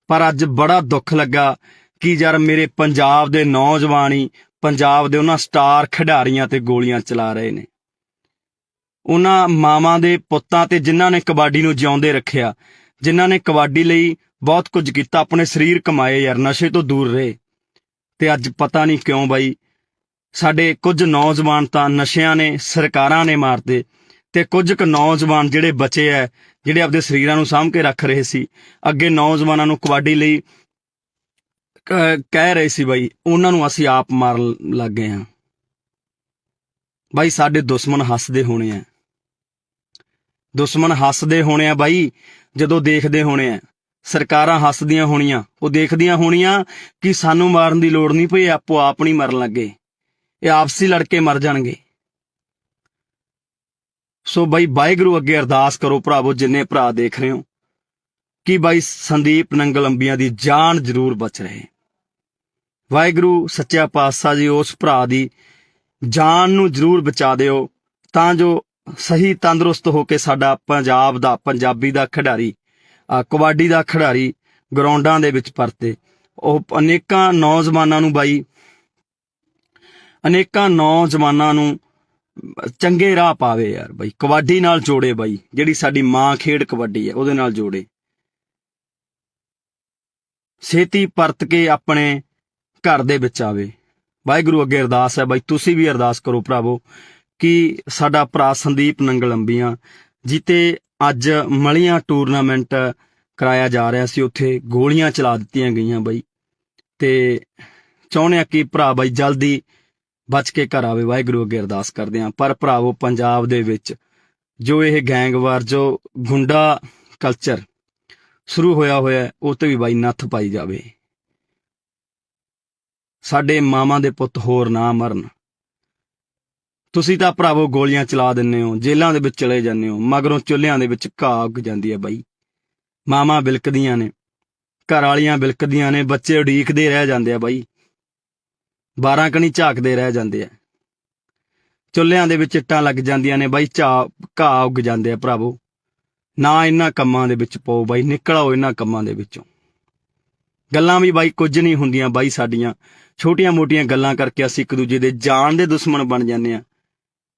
ਪਰ ਅੱਜ ਬੜਾ ਦੁੱਖ ਲੱਗਾ ਕਿ ਯਾਰ ਮੇਰੇ ਪੰਜਾਬ ਦੇ ਨੌਜਵਾਨ ਹੀ ਪੰਜਾਬ ਦੇ ਉਹਨਾਂ ਸਟਾਰ ਖਿਡਾਰੀਆਂ ਤੇ ਗੋਲੀਆਂ ਚਲਾ ਰਹੇ ਨੇ। ਉਹਨਾਂ ਮਾਵਾਂ ਦੇ ਪੁੱਤਾਂ ਤੇ ਜਿਨ੍ਹਾਂ ਨੇ ਕਬੱਡੀ ਨੂੰ ਜਿਉਂਦੇ ਰੱਖਿਆ, ਜਿਨ੍ਹਾਂ ਨੇ ਕਬੱਡੀ ਲਈ ਬਹੁਤ ਕੁਝ ਕੀਤਾ, ਆਪਣੇ ਸਰੀਰ ਕਮਾਏ ਯਾਰ, ਨਸ਼ੇ ਤੋਂ ਦੂਰ ਰਹੇ। ਤੇ ਅੱਜ ਪਤਾ ਨਹੀਂ ਕਿਉਂ ਬਾਈ ਸਾਡੇ ਕੁਝ ਨੌਜਵਾਨ ਤਾਂ ਨਸ਼ਿਆਂ ਨੇ, ਸਰਕਾਰਾਂ ਨੇ ਮਾਰਤੇ, ਤੇ ਕੁਝ ਕੁ ਨੌਜਵਾਨ ਜਿਹੜੇ ਬਚੇ ਐ, ਜਿਹੜੇ ਆਪਦੇ ਸਰੀਰਾਂ ਨੂੰ ਸਾਂਭ ਕੇ ਰੱਖ ਰਹੇ ਸੀ, ਅੱਗੇ ਨੌਜਵਾਨਾਂ ਨੂੰ ਕਬੱਡੀ ਲਈ ਕਹਿ ਰਹੇ ਸੀ ਬਾਈ, ਉਹਨਾਂ ਨੂੰ ਅਸੀਂ ਆਪ ਮਾਰਨ ਲੱਗ ਗਏ ਹਾਂ। ਬਾਈ ਸਾਡੇ ਦੁਸ਼ਮਣ ਹੱਸਦੇ ਹੋਣੇ ਆ, ਦੁਸ਼ਮਣ ਹੱਸਦੇ ਹੋਣੇ ਆ ਬਾਈ, ਜਦੋਂ ਦੇਖਦੇ ਹੋਣੇ ਆ। ਸਰਕਾਰਾਂ ਹੱਸਦੀਆਂ ਹੋਣੀਆਂ, ਉਹ ਦੇਖਦੀਆਂ ਹੋਣੀਆਂ ਕਿ ਸਾਨੂੰ ਮਾਰਨ ਦੀ ਲੋੜ ਨਹੀਂ ਪਈ, ਆਪੋ ਆਪ ਨਹੀਂ ਮਰਨ ਲੱਗੇ, ਇਹ ਆਪਸੀ ਲੜ ਕੇ ਮਰ ਜਾਣਗੇ। ਸੋ ਬਾਈ ਵਾਹਿਗੁਰੂ ਅੱਗੇ ਅਰਦਾਸ ਕਰੋ ਭਰਾਵੋ, ਜਿੰਨੇ ਭਰਾ ਦੇਖ ਰਹੇ ਹੋ, ਕਿ ਬਾਈ ਸੰਦੀਪ ਨੰਗਲ ਅੰਬੀਆਂ ਦੀ ਜਾਨ ਜ਼ਰੂਰ ਬਚ ਰਹੇ। ਵਾਹਿਗੁਰੂ ਸੱਚਾ ਪਾਤਸ਼ਾਹ ਜੀ ਉਸ ਭਰਾ ਦੀ ਜਾਨ ਨੂੰ ਜ਼ਰੂਰ ਬਚਾ ਦਿਓ, ਤਾਂ ਜੋ ਸਹੀ ਤੰਦਰੁਸਤ ਹੋ ਕੇ ਸਾਡਾ ਪੰਜਾਬ ਦਾ, ਪੰਜਾਬੀ ਦਾ ਖਿਡਾਰੀ, ਕਬੱਡੀ ਦਾ ਖਿਡਾਰੀ ਗਰਾਊਂਡਾਂ ਦੇ ਵਿੱਚ ਪਰਤੇ। ਉਹ ਅਨੇਕਾਂ ਨੌਜਵਾਨਾਂ ਨੂੰ ਬਾਈ, ਅਨੇਕਾਂ ਨੌਜਵਾਨਾਂ ਨੂੰ ਚੰਗੇ ਰਾਹ ਪਾਵੇ ਯਾਰ ਬਾਈ, ਕਬੱਡੀ ਨਾਲ ਜੋੜੇ ਬਾਈ, ਜਿਹੜੀ ਸਾਡੀ ਮਾਂ ਖੇਡ ਕਬੱਡੀ ਹੈ ਉਹਦੇ ਨਾਲ ਜੋੜੇ। ਛੇਤੀ ਪਰਤ ਕੇ ਆਪਣੇ ਘਰ ਦੇ ਵਿੱਚ ਆਵੇ। ਵਾਹਿਗੁਰੂ ਅੱਗੇ ਅਰਦਾਸ ਹੈ ਬਾਈ, ਤੁਸੀਂ ਵੀ ਅਰਦਾਸ ਕਰੋ ਭਰਾਵੋ, ਕਿ ਸਾਡਾ ਭਰਾ ਸੰਦੀਪ ਨੰਗਲ ਅੰਬੀਆਂ ਜਿੱਤੇ ਅੱਜ ਮਲੀਆਂ ਟੂਰਨਾਮੈਂਟ ਕਰਾਇਆ ਜਾ ਰਿਹਾ ਸੀ, ਉੱਥੇ ਗੋਲੀਆਂ ਚਲਾ ਦਿੱਤੀਆਂ ਗਈਆਂ ਬਾਈ, ਤੇ ਚਾਹੁੰਦੇ ਆ ਕਿ ਭਰਾ ਬਾਈ ਜਲਦੀ ਬਚ ਕੇ ਘਰ ਆਵੇ। ਵਾਹਿਗੁਰੂ ਅੱਗੇ ਅਰਦਾਸ ਕਰਦੇ ਹਾਂ। ਪਰ ਭਰਾਵੋ ਪੰਜਾਬ ਦੇ ਵਿੱਚ ਜੋ ਇਹ ਗੈਂਗਵਾਰ, ਜੋ ਗੁੰਡਾ ਕਲਚਰ ਸ਼ੁਰੂ ਹੋਇਆ ਉਹ ਤੇ ਵੀ ਬਾਈ ਨੱਥ ਪਾਈ ਜਾਵੇ। ਸਾਡੇ ਮਾਵਾਂ ਦੇ ਪੁੱਤ ਹੋਰ ਨਾ ਮਰਨ। ਤੁਸੀਂ ਤਾਂ ਭਰਾਵੋ ਗੋਲੀਆਂ ਚਲਾ ਦਿੰਦੇ ਹੋ, ਜੇਲ੍ਹਾਂ ਦੇ ਵਿੱਚ ਚਲੇ ਜਾਂਦੇ ਹੋ, ਮਗਰੋਂ ਚੁੱਲ੍ਹਿਆਂ ਦੇ ਵਿੱਚ ਘਾਹ ਉੱਗ ਜਾਂਦੀ ਹੈ ਬਾਈ। ਮਾਵਾਂ ਬਿਲਕਦੀਆਂ ਨੇ, ਘਰ ਵਾਲੀਆਂ ਬਿਲਕਦੀਆਂ ਨੇ, ਬੱਚੇ ਉਡੀਕਦੇ ਰਹਿ ਜਾਂਦੇ ਆ ਬਾਈ, 12 ਕਣੀ ਝਾਕਦੇ ਰਹਿ ਜਾਂਦੇ ਆ, ਚੁੱਲ੍ਹਿਆਂ ਦੇ ਵਿੱਚ ਇੱਟਾਂ ਲੱਗ ਜਾਂਦੀਆਂ ਨੇ ਬਾਈ, ਘਾਹ ਉੱਗ ਜਾਂਦੇ ਆ ਭਰਾਵੋ। ਨਾ ਇਹਨਾਂ ਕੰਮਾਂ ਦੇ ਵਿੱਚ ਪਾਓ ਬਾਈ, ਨਿਕਲ ਆਓ ਇਹਨਾਂ ਕੰਮਾਂ ਦੇ ਵਿੱਚੋਂ। ਗੱਲਾਂ ਵੀ ਬਾਈ ਕੁਝ ਨਹੀਂ ਹੁੰਦੀਆਂ ਬਾਈ, ਸਾਡੀਆਂ ਛੋਟੀਆਂ ਮੋਟੀਆਂ ਗੱਲਾਂ ਕਰਕੇ ਅਸੀਂ ਇੱਕ ਦੂਜੇ ਦੇ ਜਾਨ ਦੇ ਦੁਸ਼ਮਣ ਬਣ ਜਾਂਦੇ ਆ।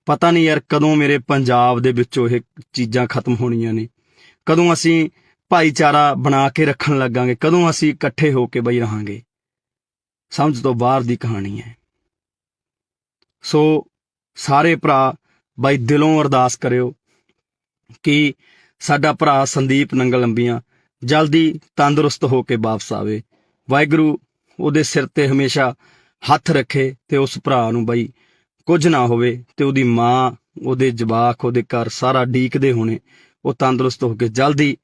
ਪਤਾ ਨਹੀਂ ਯਾਰ ਕਦੋਂ ਮੇਰੇ ਪੰਜਾਬ ਦੇ ਵਿੱਚੋਂ ਇਹ ਚੀਜ਼ਾਂ ਖਤਮ ਹੋਣੀਆਂ ਨੇ, ਕਦੋਂ ਅਸੀਂ ਭਾਈਚਾਰਾ ਬਣਾ ਕੇ ਰੱਖਣ ਲੱਗਾਂਗੇ, ਕਦੋਂ ਅਸੀਂ ਇਕੱਠੇ ਹੋ ਕੇ ਬਾਈ ਰਹਾਂਗੇ। ਸਮਝ ਤੋਂ ਬਾਹਰ ਦੀ ਕਹਾਣੀ ਹੈ। ਸੋ ਸਾਰੇ ਭਰਾ ਬਾਈ ਦਿਲੋਂ ਅਰਦਾਸ ਕਰਿਓ ਕਿ ਸਾਡਾ ਭਰਾ ਸੰਦੀਪ ਨੰਗਲ ਅੰਬੀਆਂ ਜਲਦੀ ਤੰਦਰੁਸਤ ਹੋ ਕੇ ਵਾਪਸ ਆਵੇ। ਵਾਹਿਗੁਰੂ ਉਹਦੇ ਸਿਰ ਤੇ ਹਮੇਸ਼ਾ ਹੱਥ ਰੱਖੇ ਤੇ ਉਸ ਭਰਾ ਨੂੰ ਬਾਈ ਕੁਝ ਨਾ ਹੋਵੇ, ਤੇ ਉਹਦੀ ਮਾਂ, ਉਹਦੇ ਜਵਾਕ, ਉਹਦੇ ਘਰ ਸਾਰਾ ਡੀਕਦੇ ਹੋਣੇ, ਉਹ ਤੰਦਰੁਸਤ ਹੋ ਕੇ ਜਲਦੀ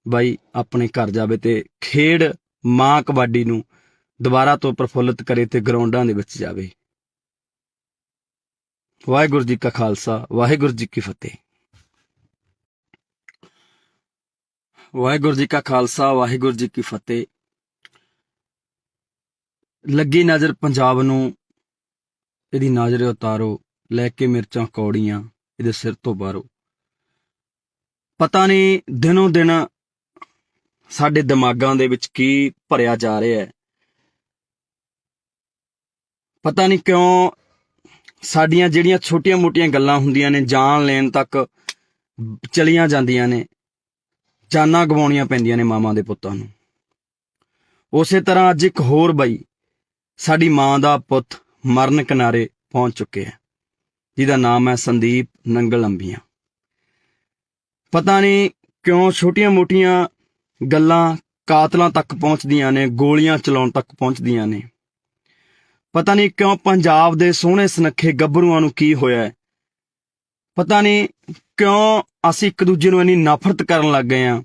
ਬਾਈ ਆਪਣੇ ਘਰ ਜਾਵੇ ਤੇ ਖੇਡ ਮਾਂ ਕਬੱਡੀ ਨੂੰ ਦੁਬਾਰਾ ਤੋਂ ਪ੍ਰਫੁੱਲਿਤ ਕਰੇ ਤੇ ਗਰਾਊਂਡਾਂ ਦੇ ਵਿੱਚ ਜਾਵੇ। ਵਾਹਿਗੁਰੂ ਜੀ ਕਾ ਖਾਲਸਾ, ਵਾਹਿਗੁਰੂ ਜੀ ਕੀ ਫਤਿਹ। ਵਾਹਿਗੁਰੂ ਜੀ ਕਾ ਖਾਲਸਾ, ਵਾਹਿਗੁਰੂ ਜੀ ਕੀ ਫਤਿਹ। ਲੱਗੀ ਨਜ਼ਰ ਪੰਜਾਬ ਨੂੰ, ਇਹਦੀ ਨਜ਼ਰ ਉਤਾਰੋ, ਲੈ ਕੇ ਮਿਰਚਾਂ ਕੌੜੀਆਂ ਇਹਦੇ ਸਿਰ ਤੋਂ ਬਾਹਰੋਂ। ਪਤਾ ਨਹੀਂ ਦਿਨੋਂ ਦਿਨ ਸਾਡੇ ਦਿਮਾਗਾਂ ਦੇ ਵਿੱਚ ਕੀ ਭਰਿਆ ਜਾ ਰਿਹਾ ਹੈ। ਪਤਾ ਨਹੀਂ ਕਿਉਂ ਸਾਡੀਆਂ ਜਿਹੜੀਆਂ ਛੋਟੀਆਂ ਮੋਟੀਆਂ ਗੱਲਾਂ ਹੁੰਦੀਆਂ ਨੇ, ਜਾਨ ਲੈਣ ਤੱਕ ਚਲੀਆਂ ਜਾਂਦੀਆਂ ਨੇ, ਜਾਨਾਂ ਗਵਾਉਣੀਆਂ ਪੈਂਦੀਆਂ ਨੇ ਮਾਵਾਂ ਦੇ ਪੁੱਤਾਂ ਨੂੰ। ਉਸੇ ਤਰ੍ਹਾਂ ਅੱਜ ਇੱਕ ਹੋਰ ਬਾਈ, ਸਾਡੀ ਮਾਂ ਦਾ ਪੁੱਤ ਮਰਨ ਕਿਨਾਰੇ ਪਹੁੰਚ ਚੁੱਕੇ ਹੈ, ਜਿਹਦਾ ਨਾਮ ਹੈ ਸੰਦੀਪ ਨੰਗਲ ਅੰਬੀਆਂ। ਪਤਾ ਨਹੀਂ ਕਿਉਂ ਛੋਟੀਆਂ ਮੋਟੀਆਂ ਗੱਲਾਂ ਕਾਤਲਾਂ ਤੱਕ ਪਹੁੰਚਦੀਆਂ ਨੇ, ਗੋਲੀਆਂ ਚਲਾਉਣ ਤੱਕ ਪਹੁੰਚਦੀਆਂ ਨੇ। ਪਤਾ ਨਹੀਂ ਕਿਉਂ ਪੰਜਾਬ ਦੇ ਸੋਹਣੇ ਸੁਨੱਖੇ ਗੱਭਰੂਆਂ ਨੂੰ ਕੀ ਹੋਇਆ ਹੈ। ਪਤਾ ਨਹੀਂ ਕਿਉਂ ਅਸੀਂ ਇੱਕ ਦੂਜੇ ਨੂੰ ਇੰਨੀ ਨਫ਼ਰਤ ਕਰਨ ਲੱਗ ਗਏ ਹਾਂ।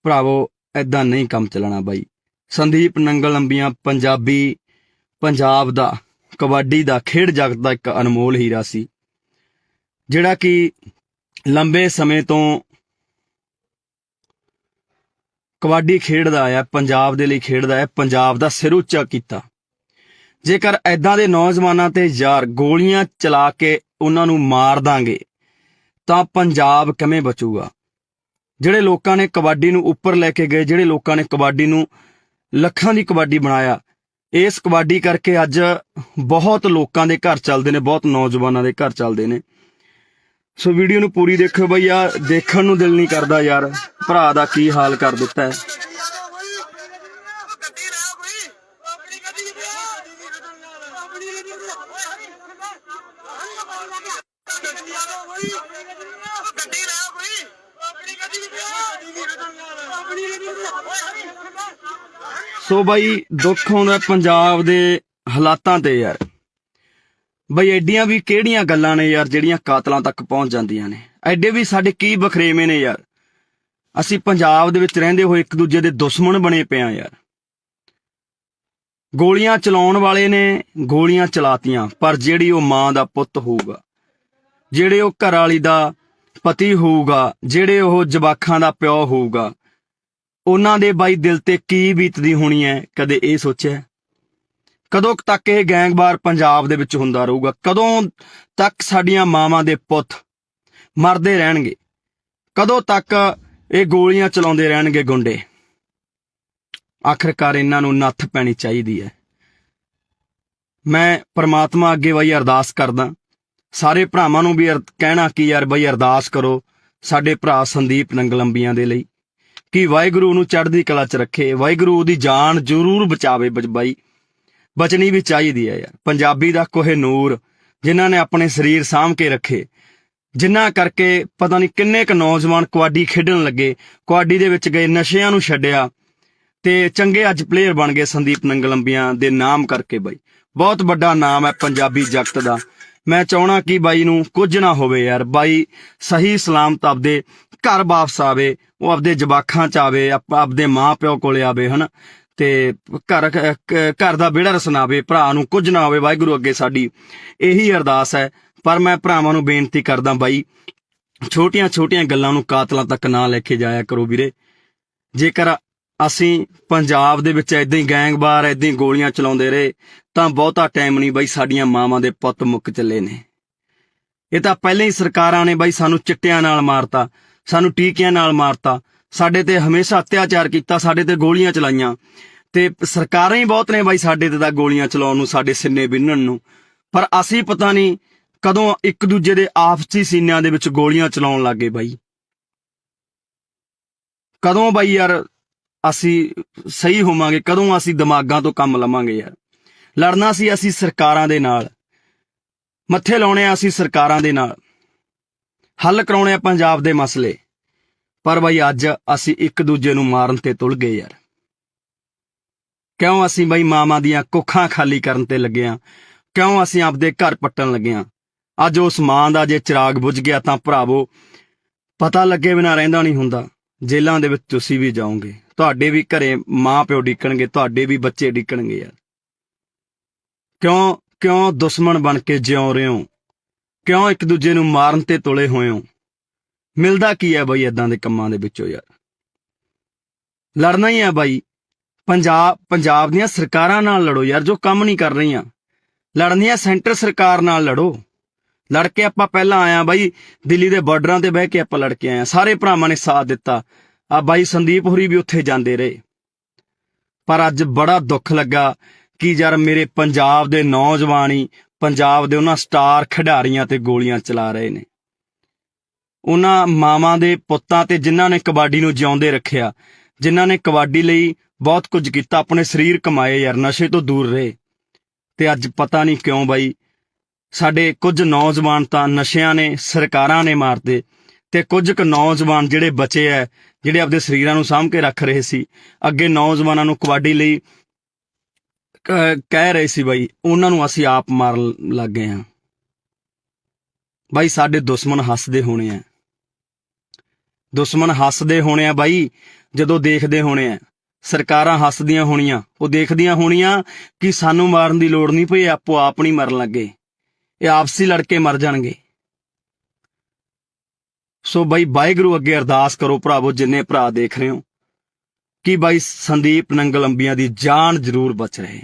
ਭਰਾਵੋ ਏਦਾਂ ਨਹੀਂ ਕੰਮ ਚੱਲਣਾ ਬਾਈ। ਸੰਦੀਪ ਨੰਗਲ ਅੰਬੀਆਂ ਪੰਜਾਬ ਦਾ, ਕਬੱਡੀ ਦਾ, ਖੇਡ ਜਗਤ ਦਾ ਇੱਕ ਅਨਮੋਲ ਹੀਰਾ ਸੀ, ਜਿਹੜਾ ਕਿ ਲੰਬੇ ਸਮੇਂ ਤੋਂ ਕਬੱਡੀ ਖੇਡਦਾ ਆਇਆ, ਪੰਜਾਬ ਦੇ ਲਈ ਖੇਡਦਾ ਹੈ, ਪੰਜਾਬ ਦਾ ਸਿਰ ਉੱਚਾ ਕੀਤਾ। ਜੇਕਰ ਐਦਾਂ ਦੇ ਨੌਜਵਾਨਾਂ ਤੇ ਯਾਰ ਗੋਲੀਆਂ ਚਲਾ ਕੇ ਉਹਨਾਂ ਨੂੰ ਮਾਰ ਦਾਂਗੇ ਤਾਂ ਪੰਜਾਬ ਕਿਵੇਂ ਬਚੂਗਾ? ਜਿਹੜੇ ਲੋਕਾਂ ਨੇ ਕਬੱਡੀ ਨੂੰ ਉੱਪਰ ਲੈ ਕੇ ਗਏ, ਜਿਹੜੇ ਲੋਕਾਂ ਨੇ ਕਬੱਡੀ ਨੂੰ ਲੱਖਾਂ ਦੀ ਕਬੱਡੀ ਬਣਾਇਆ, ਇਸ ਕਬੱਡੀ ਕਰਕੇ ਅੱਜ ਬਹੁਤ ਲੋਕਾਂ ਦੇ ਘਰ ਚੱਲਦੇ ਨੇ, ਬਹੁਤ ਨੌਜਵਾਨਾਂ ਦੇ ਘਰ ਚੱਲਦੇ ਨੇ। ਸੋ ਵੀਡੀਓ ਨੂੰ ਪੂਰੀ ਦੇਖਿਓ ਬਈ, ਆ ਦੇਖਣ ਨੂੰ ਦਿਲ ਨਹੀਂ ਕਰਦਾ ਯਾਰ, ਭਰਾ ਦਾ ਕੀ ਹਾਲ ਕਰ ਦਿੱਤਾ ਹੈ। ਸੋ ਬਾਈ ਦੁੱਖ ਆਉਂਦਾ ਪੰਜਾਬ ਦੇ ਹਾਲਾਤਾਂ ਤੇ ਯਾਰ। ਬਈ ਐਡੀਆਂ ਵੀ ਕਿਹੜੀਆਂ ਗੱਲਾਂ ਨੇ ਯਾਰ ਜਿਹੜੀਆਂ ਕਾਤਲਾਂ ਤੱਕ ਪਹੁੰਚ ਜਾਂਦੀਆਂ ਨੇ। ਐਡੇ ਵੀ ਸਾਡੇ ਕੀ ਬਖਰੇਵੇਂ ਨੇ ਯਾਰ। ਅਸੀਂ ਪੰਜਾਬ ਦੇ ਵਿੱਚ ਰਹਿੰਦੇ ਹੋਏ ਇੱਕ ਦੂਜੇ ਦੇ ਦੁਸ਼ਮਣ ਬਣੇ ਪਏ ਆ ਯਾਰ। ਗੋਲੀਆਂ ਚਲਾਉਣ ਵਾਲੇ ਨੇ ਗੋਲੀਆਂ ਚਲਾਤੀਆਂ, ਪਰ ਜਿਹੜੀ ਉਹ ਮਾਂ ਦਾ ਪੁੱਤ ਹੋਊਗਾ, ਜਿਹੜੇ ਉਹ ਘਰ ਵਾਲੀ ਦਾ ਪਤੀ ਹੋਊਗਾ, ਜਿਹੜੇ ਉਹ ਜਵਾਕਾਂ ਦਾ ਪਿਓ ਹੋਊਗਾ, ਉਹਨਾਂ ਦੇ ਬਾਈ ਦਿਲ ਤੇ ਕੀ ਬੀਤਦੀ ਹੋਣੀ ਹੈ, ਕਦੇ ਇਹ ਸੋਚਿਆ? ਕਦੋਂ ਤੱਕ ਇਹ ਗੈਂਗਵਾਰ ਪੰਜਾਬ ਦੇ ਵਿੱਚ ਹੁੰਦਾ ਰਹੂਗਾ? ਕਦੋਂ ਤੱਕ ਸਾਡੀਆਂ ਮਾਵਾਂ ਦੇ ਪੁੱਤ ਮਰਦੇ ਰਹਿਣਗੇ? ਕਦੋਂ ਤੱਕ ਇਹ ਗੋਲੀਆਂ ਚਲਾਉਂਦੇ ਰਹਿਣਗੇ ਗੁੰਡੇ? ਆਖਰਕਾਰ ਇਹਨਾਂ ਨੂੰ ਨੱਥ ਪੈਣੀ ਚਾਹੀਦੀ ਹੈ। ਮੈਂ ਪ੍ਰਮਾਤਮਾ ਅੱਗੇ ਬਈ ਅਰਦਾਸ ਕਰਦਾ, ਸਾਰੇ ਭਰਾਵਾਂ ਨੂੰ ਵੀ ਕਹਿਣਾ ਕਿ ਯਾਰ ਬਈ ਅਰਦਾਸ ਕਰੋ ਸਾਡੇ ਭਰਾ ਸੰਦੀਪ ਨੰਗਲੰਬੀਆਂ ਦੇ ਲਈ, ਕਿ ਵਾਹਿਗੁਰੂ ਨੂੰ ਚੜ੍ਹਦੀ ਕਲਾ 'ਚ ਰੱਖੇ, ਵਾਹਿਗੁਰੂ ਉਹਦੀ ਜਾਨ ਜ਼ਰੂਰ ਬਚਾਵੇ। ਬਾਈ ਬਚਣੀ ਵੀ ਚਾਹੀਦੀ ਹੈ ਯਾਰ। ਪੰਜਾਬੀ ਦਾ ਕੋਹਿਨੂਰ ਜਿਨ੍ਹਾਂ ਨੇ ਆਪਣੇ ਸਰੀਰ ਸਾਂਭ ਕੇ ਰੱਖੇ, ਜਿਨ੍ਹਾਂ ਕਰਕੇ ਪਤਾ ਨਹੀਂ ਕਿੰਨੇ ਕੁ ਨੌਜਵਾਨ ਕਬੱਡੀ ਖੇਡਣ ਲੱਗੇ, ਕਬੱਡੀ ਦੇ ਵਿੱਚ ਗਏ, ਨਸ਼ਿਆਂ ਨੂੰ ਛੱਡਿਆ ਤੇ ਚੰਗੇ ਅੱਜ ਪਲੇਅਰ ਬਣ ਗਏ ਸੰਦੀਪ ਨੰਗਲੰਬੀਆਂ ਦੇ ਨਾਮ ਕਰਕੇ। ਬਾਈ ਬਹੁਤ ਵੱਡਾ ਨਾਮ ਹੈ ਪੰਜਾਬੀ ਜਗਤ ਦਾ। ਮੈਂ ਚਾਹਣਾ ਕਿ ਬਾਈ ਨੂੰ ਕੁਝ ਨਾ ਹੋਵੇ ਯਾਰ। ਬਾਈ ਸਹੀ ਸਲਾਮਤ ਆਪਦੇ ਘਰ ਵਾਪਸ ਆਵੇ, ਉਹ ਆਪਦੇ ਜਵਾਕਾਂ 'ਚ ਆਵੇ, ਆਪਦੇ ਮਾਂ ਪਿਓ ਕੋਲੇ ਆਵੇ, ਹਨਾ, ਤੇ ਘਰ ਦਾ ਵਿਹੜਾ ਰਸਨਾਵੇ, ਭਰਾ ਨੂੰ ਕੁਝ ਨਾ ਹੋਵੇ। ਵਾਹਿਗੁਰੂ ਅੱਗੇ ਸਾਡੀ ਇਹੀ ਅਰਦਾਸ ਹੈ। ਪਰ ਮੈਂ ਭਰਾਵਾਂ ਨੂੰ ਬੇਨਤੀ ਕਰਦਾ ਬਾਈ, ਛੋਟੀਆਂ ਛੋਟੀਆਂ ਗੱਲਾਂ ਨੂੰ ਕਾਤਲਾਂ ਤੱਕ ਨਾ ਲੈ ਕੇ ਜਾਇਆ ਕਰੋ ਵੀਰੇ। ਜੇਕਰ ਅਸੀਂ ਪੰਜਾਬ ਦੇ ਵਿੱਚ ਏਦਾਂ ਹੀ ਗੈਂਗਵਾਰ ਏਦਾਂ ਹੀ ਗੋਲੀਆਂ ਚਲਾਉਂਦੇ ਰਹੇ ਤਾਂ ਬਹੁਤਾ ਟਾਈਮ ਨਹੀਂ ਬਾਈ, ਸਾਡੀਆਂ ਮਾਵਾਂ ਦੇ ਪੁੱਤ ਮੁੱਕ ਚੱਲੇ ਨੇ। ਇਹ ਤਾਂ ਪਹਿਲਾਂ ਹੀ ਸਰਕਾਰਾਂ ਨੇ ਬਾਈ ਸਾਨੂੰ ਚਿੱਟਿਆਂ ਨਾਲ ਮਾਰਤਾ, ਸਾਨੂੰ ਟੀਕਿਆਂ ਨਾਲ ਮਾਰਤਾ, ਸਾਡੇ ਤੇ ਹਮੇਸ਼ਾ ਅਤਿਆਚਾਰ ਕੀਤਾ, ਸਾਡੇ ਤੇ ਗੋਲੀਆਂ ਚਲਾਈਆਂ, ਤੇ ਸਰਕਾਰਾਂ ਹੀ ਬਹੁਤ ਨੇ ਬਾਈ ਸਾਡੇ ਤੇ ਤਾਂ ਗੋਲੀਆਂ ਚਲਾਉਣ ਨੂੰ, ਸਾਡੇ ਸਿੰਨੇ ਬਿੰਨਣ ਨੂੰ। ਪਰ ਅਸੀਂ ਪਤਾ ਨਹੀਂ ਕਦੋਂ ਇੱਕ ਦੂਜੇ ਦੇ ਆਪਸੀ ਸੀਨਿਆਂ ਦੇ ਵਿੱਚ ਗੋਲੀਆਂ ਚਲਾਉਣ ਲੱਗੇ ਬਾਈ। ਕਦੋਂ ਬਾਈ ਯਾਰ ਅਸੀਂ ਸਹੀ ਹੋਵਾਂਗੇ? ਕਦੋਂ ਅਸੀਂ ਦਿਮਾਗਾਂ ਤੋਂ ਕੰਮ ਲਵਾਂਗੇ ਯਾਰ? ਲੜਨਾ ਸੀ ਅਸੀਂ ਸਰਕਾਰਾਂ ਦੇ ਨਾਲ, ਮੱਥੇ ਲਾਉਣੇ ਆ ਅਸੀਂ ਸਰਕਾਰਾਂ ਦੇ ਨਾਲ, ਹੱਲ ਕਰਾਉਣੇ ਆ ਪੰਜਾਬ ਦੇ ਮਸਲੇ। ਪਰ ਬਾਈ ਅੱਜ ਅਸੀਂ ਇੱਕ ਦੂਜੇ ਨੂੰ ਮਾਰਨ ਤੇ ਤੁਲ ਗਏ ਯਾਰ। ਕਿਉਂ ਅਸੀਂ ਬਾਈ ਮਾਵਾਂ ਦੀਆਂ ਕੁੱਖਾਂ ਖਾਲੀ ਕਰਨ ਤੇ ਲੱਗੇ ਆ? ਕਿਉਂ ਅਸੀਂ ਆਪਦੇ ਘਰ ਪੱਟਣ ਲੱਗੇ ਆ? ਅੱਜ ਉਸ ਮਾਂ ਦਾ ਜੇ ਚਿਰਾਗ ਬੁਝ ਗਿਆ ਤਾਂ ਭਰਾਵੋ ਪਤਾ ਲੱਗੇ ਬਿਨਾਂ ਰਹਿੰਦਾ ਨਹੀਂ ਹੁੰਦਾ। ਜੇਲ੍ਹਾਂ ਦੇ ਵਿੱਚ ਤੁਸੀਂ ਵੀ ਜਾਓਗੇ, ਤੁਹਾਡੇ ਵੀ ਘਰੇ ਮਾਂ ਪਿਓ ਡਿੱਕਣਗੇ, ਤੁਹਾਡੇ ਵੀ ਬੱਚੇ ਡਿੱਕਣਗੇ ਯਾਰ। ਕਿਉਂ ਦੁਸ਼ਮਣ ਬਣ ਕੇ ਜਿਉਂ ਰਹੇ ਹੋ? ਕਿਉਂ ਇੱਕ ਦੂਜੇ ਨੂੰ ਮਾਰਨ ਤੇ ਤੁਲੇ ਹੋਏ ਹੋ? ਮਿਲਦਾ ਕੀ ਹੈ ਬਾਈ ਏਦਾਂ ਦੇ ਕੰਮਾਂ ਦੇ ਵਿੱਚੋਂ ਯਾਰ? ਲੜਨਾ ਹੀ ਹੈ ਬਾਈ। ਪੰਜਾਬ ਦੀਆਂ ਸਰਕਾਰਾਂ ਨਾਲ ਲੜੋ ਯਾਰ, ਜੋ ਕੰਮ ਨਹੀਂ ਕਰ ਰਹੀਆਂ। ਲੜਨੀ ਹੈ ਸੈਂਟਰ ਸਰਕਾਰ ਨਾਲ ਲੜੋ। ਲੜ ਕੇ ਆਪਾਂ ਪਹਿਲਾਂ ਆਇਆ ਬਾਈ, ਦਿੱਲੀ ਦੇ ਬਾਰਡਰਾਂ ਤੇ ਬਹਿ ਕੇ ਆਪਾਂ ਲੜ ਕੇ ਆਏ, ਸਾਰੇ ਭਰਾਵਾਂ ਨੇ ਸਾਥ ਦਿੱਤਾ। ਆ ਬਾਈ ਸੰਦੀਪ ਹੋਰੀ ਵੀ ਉੱਥੇ ਜਾਂਦੇ ਰਹੇ। ਪਰ ਅੱਜ ਬੜਾ ਦੁੱਖ ਲੱਗਾ ਕਿ ਯਾਰ ਮੇਰੇ ਪੰਜਾਬ ਦੇ ਨੌਜਵਾਨ ਹੀ ਪੰਜਾਬ ਦੇ ਉਹਨਾਂ ਸਟਾਰ ਖਿਡਾਰੀਆਂ ਤੇ ਗੋਲੀਆਂ ਚਲਾ ਰਹੇ ਨੇ। ਉਹਨਾਂ ਮਾਵਾਂ ਦੇ ਪੁੱਤਾਂ ਤੇ ਜਿਨ੍ਹਾਂ ਨੇ ਕਬੱਡੀ ਨੂੰ ਜਿਉਂਦੇ ਰੱਖਿਆ, ਜਿਨ੍ਹਾਂ ਨੇ ਕਬੱਡੀ ਲਈ ਬਹੁਤ ਕੁਝ ਕੀਤਾ, ਆਪਣੇ ਸਰੀਰ ਕਮਾਏ ਯਾਰ, ਨਸ਼ੇ ਤੋਂ ਦੂਰ ਰਹੇ। ਤੇ ਅੱਜ ਪਤਾ ਨਹੀਂ ਕਿਉਂ ਬਾਈ ਸਾਡੇ ਕੁਝ ਨੌਜਵਾਨ ਤਾਂ ਨਸ਼ਿਆਂ ਨੇ, ਸਰਕਾਰਾਂ ਨੇ ਮਾਰਦੇ, ਤੇ ਕੁਝ ਕੁ ਨੌਜਵਾਨ ਜਿਹੜੇ ਬਚੇ ਐ, ਜਿਹੜੇ ਆਪਦੇ ਸਰੀਰਾਂ ਨੂੰ ਸਾਂਭ ਕੇ ਰੱਖ ਰਹੇ ਸੀ, ਅੱਗੇ ਨੌਜਵਾਨਾਂ ਨੂੰ ਕਬੱਡੀ ਲਈ ਕਹਿ ਰਹੇ ਸੀ ਬਾਈ, ਉਹਨਾਂ ਨੂੰ ਅਸੀਂ ਆਪ ਮਾਰਨ ਲੱਗ ਗਏ ਹਾਂ। ਬਾਈ ਸਾਡੇ ਦੁਸ਼ਮਣ ਹੱਸਦੇ ਹੋਣੇ ਆ, ਦੁਸ਼ਮਣ ਹੱਸਦੇ ਹੋਣੇ ਆ ਬਾਈ, ਜਦੋਂ ਦੇਖਦੇ ਹੋਣੇ ਆ। ਸਰਕਾਰਾਂ ਹੱਸਦੀਆਂ ਹੋਣੀਆਂ, ਉਹ ਦੇਖਦੀਆਂ ਹੋਣੀਆਂ ਕਿ ਸਾਨੂੰ ਮਾਰਨ ਦੀ ਲੋੜ ਨਹੀਂ ਪਈ, ਆਪੋ ਆਪ ਨਹੀਂ ਮਰਨ ਲੱਗੇ, ਇਹ ਆਪਸੀ ਲੜਕੇ ਮਰ ਜਾਣਗੇ। ਸੋ ਬਾਈ ਵਾਹਿਗੁਰੂ ਅੱਗੇ ਅਰਦਾਸ ਕਰੋ ਭਰਾਵੋ, ਜਿੰਨੇ ਭਰਾ ਦੇਖ ਰਹੇ ਹੋ, ਕਿ ਬਾਈ ਸੰਦੀਪ ਨੰਗਲੰਬੀਆਂ ਦੀ ਜਾਨ ਜ਼ਰੂਰ ਬਚ ਰਹੇ।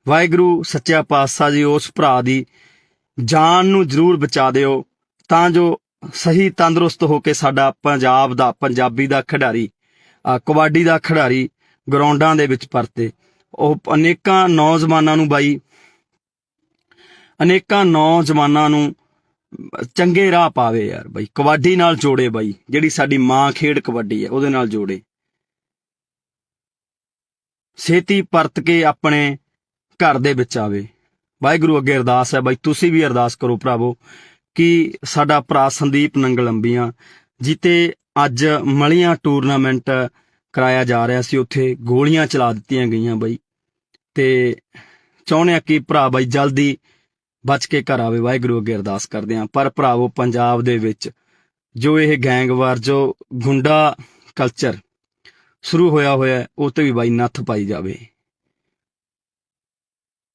ਵਾਹਿਗੁਰੂ ਸੱਚਾ ਪਾਤਸ਼ਾਹ ਜੀ ਉਸ ਭਰਾ ਦੀ ਜਾਨ ਨੂੰ ਜ਼ਰੂਰ ਬਚਾ ਦਿਓ, ਤਾਂ ਜੋ ਸਹੀ ਤੰਦਰੁਸਤ ਹੋ ਕੇ ਸਾਡਾ ਪੰਜਾਬ ਦਾ, ਪੰਜਾਬੀ ਦਾ ਖਿਡਾਰੀ, ਕਬੱਡੀ ਦਾ ਖਿਡਾਰੀ ਗਰਾਊਂਡਾਂ ਦੇ ਵਿੱਚ ਪਰਤੇ, ਉਹ ਅਨੇਕਾਂ ਨੌਜਵਾਨਾਂ ਨੂੰ ਚੰਗੇ ਰਾਹ ਪਾਵੇ ਯਾਰ ਬਾਈ, ਕਬੱਡੀ ਨਾਲ ਜੋੜੇ ਬਾਈ, ਜਿਹੜੀ ਸਾਡੀ ਮਾਂ ਖੇਡ ਕਬੱਡੀ ਹੈ ਉਹਦੇ ਨਾਲ ਜੋੜੇ, ਛੇਤੀ ਪਰਤ ਕੇ ਆਪਣੇ ਘਰ ਦੇ ਵਿੱਚ ਆਵੇ। ਵਾਹਿਗੁਰੂ ਅੱਗੇ ਅਰਦਾਸ ਹੈ ਬਾਈ, ਤੁਸੀਂ ਵੀ ਅਰਦਾਸ ਕਰੋ ਭਰਾਵੋ ਕਿ ਸਾਡਾ ਭਰਾ ਸੰਦੀਪ ਨੰਗਲ ਅੰਬੀਆਂ ਜਿੱਤੇ ਅੱਜ ਮਲੀਆਂ ਟੂਰਨਾਮੈਂਟ ਕਰਾਇਆ ਜਾ ਰਿਹਾ ਸੀ, ਉੱਥੇ ਗੋਲੀਆਂ ਚਲਾ ਦਿੱਤੀਆਂ ਗਈਆਂ ਬਾਈ, ਤੇ ਚਾਹੁੰਦੇ ਆ ਕਿ ਭਰਾ ਬਾਈ ਜਲਦੀ ਬਚ ਕੇ ਘਰ ਆਵੇ। ਵਾਹਿਗੁਰੂ ਅੱਗੇ ਅਰਦਾਸ ਕਰਦੇ ਹਾਂ। ਪਰ ਭਰਾਵੋ ਪੰਜਾਬ ਦੇ ਵਿੱਚ ਜੋ ਇਹ ਗੈਂਗਵਾਰ, ਜੋ ਗੁੰਡਾ ਕਲਚਰ ਸ਼ੁਰੂ ਹੋਇਆ ਉਹ ਤੇ ਵੀ ਬਾਈ ਨੱਥ ਪਾਈ ਜਾਵੇ।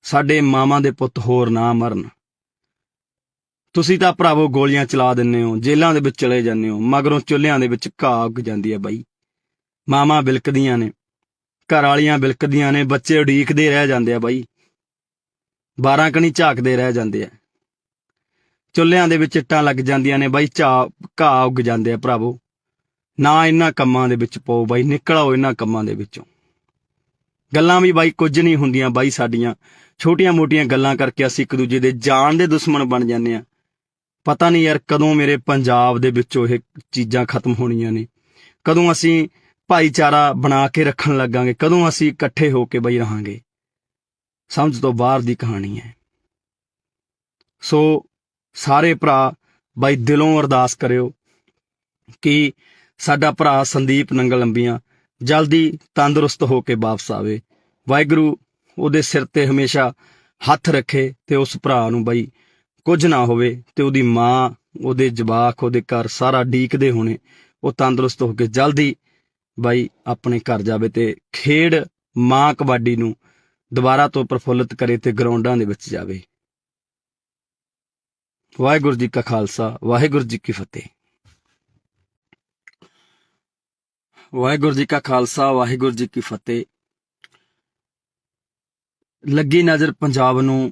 ਸਾਡੇ ਮਾਵਾਂ ਦੇ ਪੁੱਤ ਹੋਰ ਨਾ ਮਰਨ। ਤੁਸੀਂ ਤਾਂ ਭਰਾਵੋ ਗੋਲੀਆਂ ਚਲਾ ਦਿੰਦੇ ਹੋ, ਜੇਲ੍ਹਾਂ ਦੇ ਵਿੱਚ ਚਲੇ ਜਾਂਦੇ ਹੋ, ਮਗਰੋਂ ਚੁੱਲ੍ਹਿਆਂ ਦੇ ਵਿੱਚ ਘਾਹ ਉੱਗ ਜਾਂਦੀ ਹੈ ਬਾਈ, ਮਾਵਾਂ ਬਿਲਕਦੀਆਂ ਨੇ, ਘਰ ਵਾਲੀਆਂ ਬਿਲਕਦੀਆਂ ਨੇ, ਬੱਚੇ ਉਡੀਕਦੇ ਰਹਿ ਜਾਂਦੇ ਆ ਬਾਈ, 12 ਕਣੀ ਝਾਕਦੇ ਰਹਿ ਜਾਂਦੇ ਆ, ਚੁੱਲ੍ਹਿਆਂ ਦੇ ਵਿੱਚ ਇੱਟਾਂ ਲੱਗ ਜਾਂਦੀਆਂ ਨੇ ਬਾਈ, ਘਾਹ ਉੱਗ ਜਾਂਦੇ ਆ। ਭਰਾਵੋ ਨਾ ਇਹਨਾਂ ਕੰਮਾਂ ਦੇ ਵਿੱਚ ਪਾਓ ਬਾਈ, ਨਿਕਲ ਆਓ ਇਹਨਾਂ ਕੰਮਾਂ ਦੇ ਵਿੱਚੋਂ। ਗੱਲਾਂ ਵੀ ਬਾਈ ਕੁਝ ਨਹੀਂ ਹੁੰਦੀਆਂ ਬਾਈ, ਸਾਡੀਆਂ ਛੋਟੀਆਂ ਮੋਟੀਆਂ ਗੱਲਾਂ ਕਰਕੇ ਅਸੀਂ ਇੱਕ ਦੂਜੇ ਦੇ ਜਾਨ ਦੇ ਦੁਸ਼ਮਣ ਬਣ ਜਾਂਦੇ ਆ। ਪਤਾ ਨਹੀਂ ਯਾਰ ਕਦੋਂ ਮੇਰੇ ਪੰਜਾਬ ਦੇ ਵਿੱਚੋਂ ਇਹ ਚੀਜ਼ਾਂ ਖਤਮ ਹੋਣੀਆਂ ਨੇ, ਕਦੋਂ ਅਸੀਂ ਭਾਈਚਾਰਾ ਬਣਾ ਕੇ ਰੱਖਣ ਲੱਗਾਂਗੇ, ਕਦੋਂ ਅਸੀਂ ਇਕੱਠੇ ਹੋ ਕੇ ਬਾਈ ਰਹਾਂਗੇ। ਸਮਝ ਤੋਂ ਬਾਹਰ ਦੀ ਕਹਾਣੀ ਹੈ। ਸੋ ਸਾਰੇ ਭਰਾ ਬਾਈ ਦਿਲੋਂ ਅਰਦਾਸ ਕਰਿਓ ਕਿ ਸਾਡਾ ਭਰਾ ਸੰਦੀਪ ਨੰਗਲ ਅੰਬੀਆਂ ਜਲਦੀ ਤੰਦਰੁਸਤ ਹੋ ਕੇ ਵਾਪਸ ਆਵੇ। ਵਾਹਿਗੁਰੂ ਉਹਦੇ ਸਿਰ ਤੇ ਹਮੇਸ਼ਾ ਹੱਥ ਰੱਖੇ ਤੇ ਉਸ ਭਰਾ ਨੂੰ ਬਾਈ ਕੁਝ ਨਾ ਹੋਵੇ, ਤੇ ਉਹਦੀ ਮਾਂ, ਉਹਦੇ ਜਵਾਕ, ਉਹਦੇ ਘਰ ਸਾਰਾ ਡੀਕਦੇ ਹੋਣੇ, ਉਹ ਤੰਦਰੁਸਤ ਹੋ ਕੇ ਜਲਦੀ ਬਾਈ ਆਪਣੇ ਘਰ ਜਾਵੇ ਤੇ ਖੇਡ ਮਾਂ ਕਬੱਡੀ ਨੂੰ ਦੁਬਾਰਾ ਤੋਂ ਪ੍ਰਫੁੱਲਿਤ ਕਰੇ ਤੇ ਗਰਾਊਂਡਾਂ ਦੇ ਵਿੱਚ ਜਾਵੇ। ਵਾਹਿਗੁਰੂ ਜੀ ਕਾ ਖਾਲਸਾ, ਵਾਹਿਗੁਰੂ ਜੀ ਕੀ ਫਤਿਹ। ਵਾਹਿਗੁਰੂ ਜੀ ਕਾ ਖਾਲਸਾ, ਵਾਹਿਗੁਰੂ ਜੀ ਕੀ ਫਤਿਹ। ਲੱਗੀ ਨਜ਼ਰ ਪੰਜਾਬ ਨੂੰ,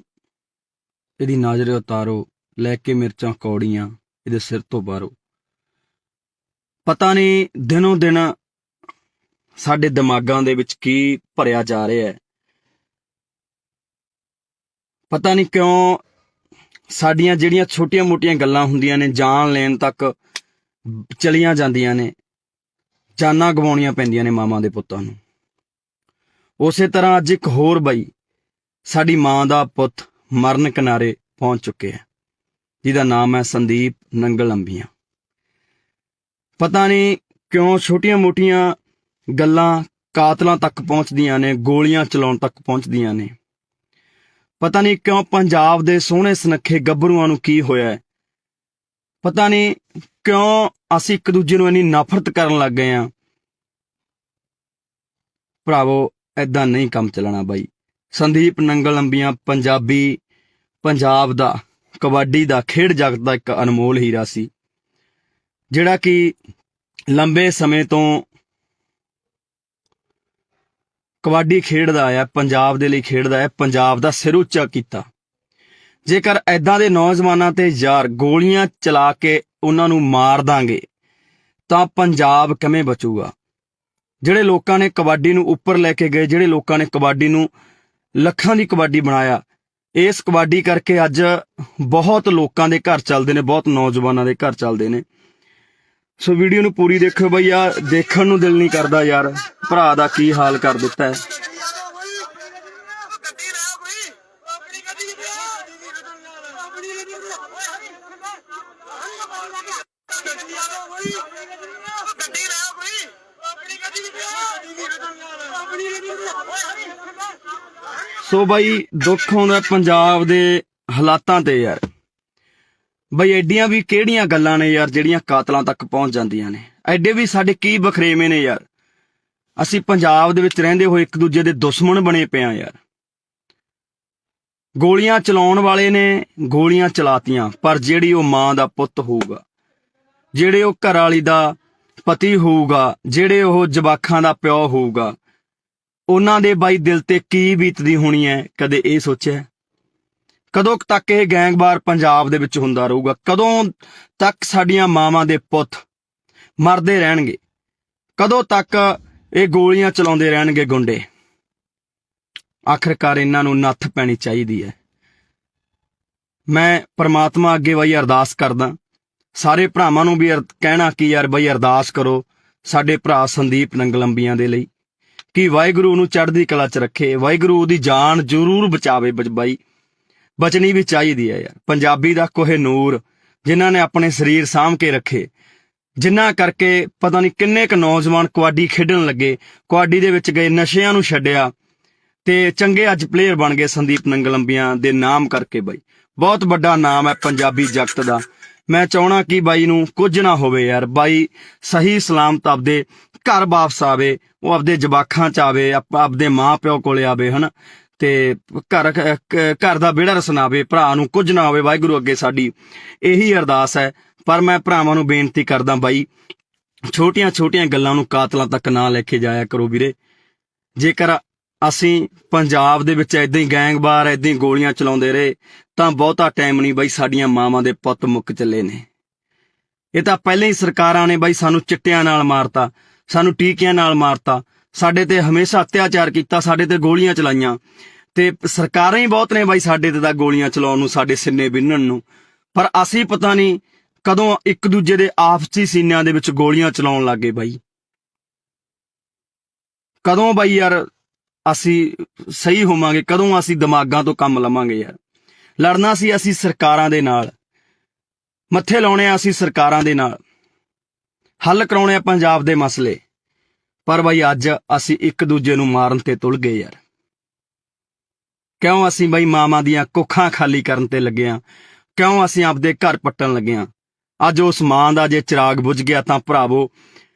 ਇਹਦੀ ਨਜ਼ਰ ਉਤਾਰੋ, ਲੈ ਕੇ ਮਿਰਚਾਂ ਕੌੜੀਆਂ ਇਹਦੇ ਸਿਰ ਤੋਂ ਬਾਹਰੋ। ਪਤਾ ਨਹੀਂ ਦਿਨੋਂ ਦਿਨ ਸਾਡੇ ਦਿਮਾਗਾਂ ਦੇ ਵਿੱਚ ਕੀ ਭਰਿਆ ਜਾ ਰਿਹਾ ਹੈ। ਪਤਾ ਨਹੀਂ ਕਿਉਂ ਸਾਡੀਆਂ ਜਿਹੜੀਆਂ ਛੋਟੀਆਂ ਮੋਟੀਆਂ ਗੱਲਾਂ ਹੁੰਦੀਆਂ ਨੇ, ਜਾਨ ਲੈਣ ਤੱਕ ਚਲੀਆਂ ਜਾਂਦੀਆਂ ਨੇ, ਜਾਨਾਂ ਗਵਾਉਣੀਆਂ ਪੈਂਦੀਆਂ ਨੇ ਮਾਵਾਂ ਦੇ ਪੁੱਤਾਂ ਨੂੰ। ਉਸੇ ਤਰ੍ਹਾਂ ਅੱਜ ਇੱਕ ਹੋਰ ਬਾਈ, ਸਾਡੀ ਮਾਂ ਦਾ ਪੁੱਤ ਮਰਨ ਕਿਨਾਰੇ ਪਹੁੰਚ ਚੁੱਕੇ ਹੈ, ਜਿਹਦਾ ਨਾਮ ਹੈ ਸੰਦੀਪ ਨੰਗਲ ਅੰਬੀਆਂ। ਪਤਾ ਨਹੀਂ ਕਿਉਂ ਛੋਟੀਆਂ ਮੋਟੀਆਂ ਗੱਲਾਂ ਕਾਤਲਾਂ ਤੱਕ ਪਹੁੰਚਦੀਆਂ ਨੇ, ਗੋਲੀਆਂ ਚਲਾਉਣ ਤੱਕ ਪਹੁੰਚਦੀਆਂ ਨੇ। ਪਤਾ ਨਹੀਂ ਕਿਉਂ ਪੰਜਾਬ ਦੇ ਸੋਹਣੇ ਸੁਨੱਖੇ ਗੱਭਰੂਆਂ ਨੂੰ ਕੀ ਹੋਇਆ ਹੈ। ਪਤਾ ਨਹੀਂ ਕਿਉਂ ਅਸੀਂ ਇੱਕ ਦੂਜੇ ਨੂੰ ਇੰਨੀ ਨਫ਼ਰਤ ਕਰਨ ਲੱਗ ਗਏ ਹਾਂ। ਭਰਾਵੋ ਏਦਾਂ ਨਹੀਂ ਕੰਮ ਚੱਲਣਾ ਬਾਈ। ਸੰਦੀਪ ਨੰਗਲ ਅੰਬੀਆਂ ਪੰਜਾਬ ਦਾ ਕਬੱਡੀ ਦਾ ਖੇਡ ਜਗਤ ਦਾ ਇੱਕ ਅਨਮੋਲ ਹੀਰਾ ਸੀ, ਜਿਹੜਾ ਕਿ ਲੰਬੇ ਸਮੇਂ ਤੋਂ ਕਬੱਡੀ ਖੇਡਦਾ ਆਇਆ, ਪੰਜਾਬ ਦੇ ਲਈ ਖੇਡਦਾ ਹੈ, ਪੰਜਾਬ ਦਾ ਸਿਰ ਉੱਚਾ ਕੀਤਾ। ਜੇਕਰ ਐਦਾਂ ਦੇ ਨੌਜਵਾਨਾਂ ਤੇ ਯਾਰ ਗੋਲੀਆਂ ਚਲਾ ਕੇ ਉਹਨਾਂ ਨੂੰ ਮਾਰ ਦਾਂਗੇ ਤਾਂ ਪੰਜਾਬ ਕਿਵੇਂ ਬਚੂਗਾ? ਜਿਹੜੇ ਲੋਕਾਂ ਨੇ ਕਬੱਡੀ ਨੂੰ ਉੱਪਰ ਲੈ ਕੇ ਗਏ, ਜਿਹੜੇ ਲੋਕਾਂ ਨੇ ਕਬੱਡੀ ਨੂੰ ਲੱਖਾਂ ਦੀ ਕਬੱਡੀ ਬਣਾਇਆ, ਇਸ ਕਬੱਡੀ ਕਰਕੇ ਅੱਜ ਬਹੁਤ ਲੋਕਾਂ ਦੇ ਘਰ ਚੱਲਦੇ ਨੇ, ਬਹੁਤ ਨੌਜਵਾਨਾਂ ਦੇ ਘਰ ਚੱਲਦੇ ਨੇ। ਸੋ ਵੀਡੀਓ ਨੂੰ ਪੂਰੀ ਦੇਖੋ ਬਈ, ਆ ਦੇਖਣ ਨੂੰ ਦਿਲ ਨਹੀਂ ਕਰਦਾ ਯਾਰ, ਭਰਾ ਦਾ ਕੀ ਹਾਲ ਕਰ ਦਿੱਤਾ ਹੈ। ਸੋ ਬਾਈ ਦੁੱਖ ਆਉਂਦਾ ਪੰਜਾਬ ਦੇ ਹਾਲਾਤਾਂ ਤੇ ਯਾਰ। ਬਈ ਐਡੀਆਂ ਵੀ ਕਿਹੜੀਆਂ ਗੱਲਾਂ ਨੇ ਯਾਰ ਜਿਹੜੀਆਂ ਕਾਤਲਾਂ ਤੱਕ ਪਹੁੰਚ ਜਾਂਦੀਆਂ ਨੇ? ਐਡੇ ਵੀ ਸਾਡੇ ਕੀ ਬਖਰੇਵੇਂ ਨੇ ਯਾਰ? ਅਸੀਂ ਪੰਜਾਬ ਦੇ ਵਿੱਚ ਰਹਿੰਦੇ ਹੋਏ ਇੱਕ ਦੂਜੇ ਦੇ ਦੁਸ਼ਮਣ ਬਣੇ ਪਏ ਆ ਯਾਰ। ਗੋਲੀਆਂ ਚਲਾਉਣ ਵਾਲੇ ਨੇ ਗੋਲੀਆਂ ਚਲਾਤੀਆਂ, ਪਰ ਜਿਹੜੀ ਉਹ ਮਾਂ ਦਾ ਪੁੱਤ ਹੋਊਗਾ, ਜਿਹੜੇ ਉਹ ਘਰ ਵਾਲੀ ਦਾ ਪਤੀ ਹੋਊਗਾ, ਜਿਹੜੇ ਉਹ ਜਵਾਕਾਂ ਦਾ ਪਿਓ ਹੋਊਗਾ, ਉਹਨਾਂ ਦੇ ਬਾਈ ਦਿਲ ਤੇ ਕੀ ਬੀਤਦੀ ਹੋਣੀ ਹੈ? ਕਦੇ ਇਹ ਸੋਚਿਆ? ਕਦੋਂ ਤੱਕ ਇਹ ਗੈਂਗਵਾਰ ਪੰਜਾਬ ਦੇ ਵਿੱਚ ਹੁੰਦਾ ਰਹੂਗਾ? ਕਦੋਂ ਤੱਕ ਸਾਡੀਆਂ ਮਾਵਾਂ ਦੇ ਪੁੱਤ ਮਰਦੇ ਰਹਿਣਗੇ? ਕਦੋਂ ਤੱਕ ਇਹ ਗੋਲੀਆਂ ਚਲਾਉਂਦੇ ਰਹਿਣਗੇ ਗੁੰਡੇ? ਆਖਰਕਾਰ ਇਹਨਾਂ ਨੂੰ ਨੱਥ ਪੈਣੀ ਚਾਹੀਦੀ ਹੈ। ਮੈਂ ਪ੍ਰਮਾਤਮਾ ਅੱਗੇ ਬਾਈ ਅਰਦਾਸ ਕਰਦਾ, ਸਾਰੇ ਭਰਾਵਾਂ ਨੂੰ ਵੀ ਕਹਿਣਾ ਕਿ ਯਾਰ ਬਾਈ ਅਰਦਾਸ ਕਰੋ ਸਾਡੇ ਭਰਾ ਸੰਦੀਪ ਨੰਗਲੰਬੀਆਂ ਦੇ ਲਈ, ਕਿ ਵਾਹਿਗੁਰੂ ਨੂੰ ਚੜ੍ਹਦੀ ਕਲਾ 'ਚ ਰੱਖੇ, ਵਾਹਿਗੁਰੂ ਉਹਦੀ ਜਾਨ ਜ਼ਰੂਰ ਬਚਾਵੇ। ਬਾਈ ਬਚਣੀ ਵੀ ਚਾਹੀਦੀ ਹੈ ਯਾਰ। ਪੰਜਾਬੀ ਦਾ ਕੋਹਿਨੂਰ ਜਿਨ੍ਹਾਂ ਨੇ ਆਪਣੇ ਸਰੀਰ ਸਾਂਭ ਕੇ ਰੱਖੇ, ਜਿਨ੍ਹਾਂ ਕਰਕੇ ਪਤਾ ਨਹੀਂ ਕਿੰਨੇ ਕੁ ਨੌਜਵਾਨ ਕਬੱਡੀ ਖੇਡਣ ਲੱਗੇ, ਕਬੱਡੀ ਦੇ ਵਿੱਚ ਗਏ, ਨਸ਼ਿਆਂ ਨੂੰ ਛੱਡਿਆ ਤੇ ਚੰਗੇ ਅੱਜ ਪਲੇਅਰ ਬਣ ਗਏ ਸੰਦੀਪ ਨੰਗਲੰਬੀਆਂ ਦੇ ਨਾਮ ਕਰਕੇ। ਬਾਈ ਬਹੁਤ ਵੱਡਾ ਨਾਮ ਹੈ ਪੰਜਾਬੀ ਜਗਤ ਦਾ। ਮੈਂ ਚਾਹਣਾ ਕਿ ਬਾਈ ਨੂੰ ਕੁਝ ਨਾ ਹੋਵੇ ਯਾਰ, ਬਾਈ ਸਹੀ ਸਲਾਮਤ ਆਪਦੇ ਘਰ ਵਾਪਸ ਆਵੇ, ਉਹ ਆਪਦੇ ਜਵਾਕਾਂ 'ਚ ਆਵੇ, ਆਪਦੇ ਮਾਂ ਪਿਓ ਕੋਲੇ ਆਵੇ ਹਨਾ, ਤੇ ਘਰ ਦਾ ਵਿਹੜਾ ਰਸਨਾਵੇ, ਭਰਾ ਨੂੰ ਕੁਝ ਨਾ ਹੋਵੇ। ਵਾਹਿਗੁਰੂ ਅੱਗੇ ਸਾਡੀ ਇਹੀ ਅਰਦਾਸ ਹੈ। ਪਰ ਮੈਂ ਭਰਾਵਾਂ ਨੂੰ ਬੇਨਤੀ ਕਰਦਾ ਬਾਈ, ਛੋਟੀਆਂ ਛੋਟੀਆਂ ਗੱਲਾਂ ਨੂੰ ਕਾਤਲਾਂ ਤੱਕ ਨਾ ਲੈ ਕੇ ਜਾਇਆ ਕਰੋ ਵੀਰੇ। ਜੇਕਰ ਅਸੀਂ ਪੰਜਾਬ ਦੇ ਵਿੱਚ ਏਦਾਂ ਹੀ ਗੈਂਗਵਾਰ ਏਦਾਂ ਹੀ ਗੋਲੀਆਂ ਚਲਾਉਂਦੇ ਰਹੇ ਤਾਂ ਬਹੁਤਾ ਟਾਈਮ ਨਹੀਂ ਬਾਈ, ਸਾਡੀਆਂ ਮਾਵਾਂ ਦੇ ਪੁੱਤ ਮੁੱਕ ਚੱਲੇ ਨੇ। ਇਹ ਤਾਂ ਪਹਿਲਾਂ ਹੀ ਸਰਕਾਰਾਂ ਨੇ ਬਾਈ ਸਾਨੂੰ ਚਿੱਟਿਆਂ ਨਾਲ ਮਾਰਤਾ, ਸਾਨੂੰ ਟੀਕਿਆਂ ਨਾਲ ਮਾਰਤਾ, ਸਾਡੇ ਤੇ ਹਮੇਸ਼ਾ ਅਤਿਆਚਾਰ ਕੀਤਾ, ਸਾਡੇ ਤੇ ਗੋਲੀਆਂ ਚਲਾਈਆਂ, ਤੇ ਸਰਕਾਰਾਂ ਹੀ ਬਹੁਤ ਨੇ ਬਾਈ ਸਾਡੇ ਤੇ ਤਾਂ ਗੋਲੀਆਂ ਚਲਾਉਣ ਨੂੰ, ਸਾਡੇ ਸਿੰਨੇ ਬਿੰਨਣ ਨੂੰ। ਪਰ ਅਸੀਂ ਪਤਾ ਨਹੀਂ ਕਦੋਂ ਇੱਕ ਦੂਜੇ ਦੇ ਆਪਸੀ ਸੀਨਿਆਂ ਦੇ ਵਿੱਚ ਗੋਲੀਆਂ ਚਲਾਉਣ ਲੱਗੇ ਬਾਈ। ਕਦੋਂ ਬਾਈ ਯਾਰ ਅਸੀਂ ਸਹੀ ਹੋਵਾਂਗੇ, ਕਦੋਂ ਅਸੀਂ ਦਿਮਾਗਾਂ ਤੋਂ ਕੰਮ ਲਵਾਂਗੇ ਯਾਰ। ਲੜਨਾ ਸੀ ਅਸੀਂ ਸਰਕਾਰਾਂ ਦੇ ਨਾਲ, ਮੱਥੇ ਲਾਉਣੇ ਆ ਅਸੀਂ ਸਰਕਾਰਾਂ ਦੇ ਨਾਲ, ਹੱਲ ਕਰਾਉਣੇ ਆ ਪੰਜਾਬ ਦੇ ਮਸਲੇ। ਪਰ ਬਾਈ ਅੱਜ ਅਸੀਂ ਇੱਕ ਦੂਜੇ ਨੂੰ ਮਾਰਨ ਤੇ ਤੁਲ ਗਏ ਯਾਰ। ਕਿਉਂ ਅਸੀਂ ਬਾਈ ਮਾਵਾਂ ਦੀਆਂ ਕੁੱਖਾਂ ਖਾਲੀ ਕਰਨ ਤੇ ਲੱਗੇ ਆ? ਕਿਉਂ ਅਸੀਂ ਆਪਦੇ ਘਰ ਪੱਟਣ ਲੱਗੇ ਆ? ਅੱਜ ਉਸ ਮਾਂ ਦਾ ਜੇ ਚਿਰਾਗ ਬੁਝ ਗਿਆ ਤਾਂ ਭਰਾਵੋ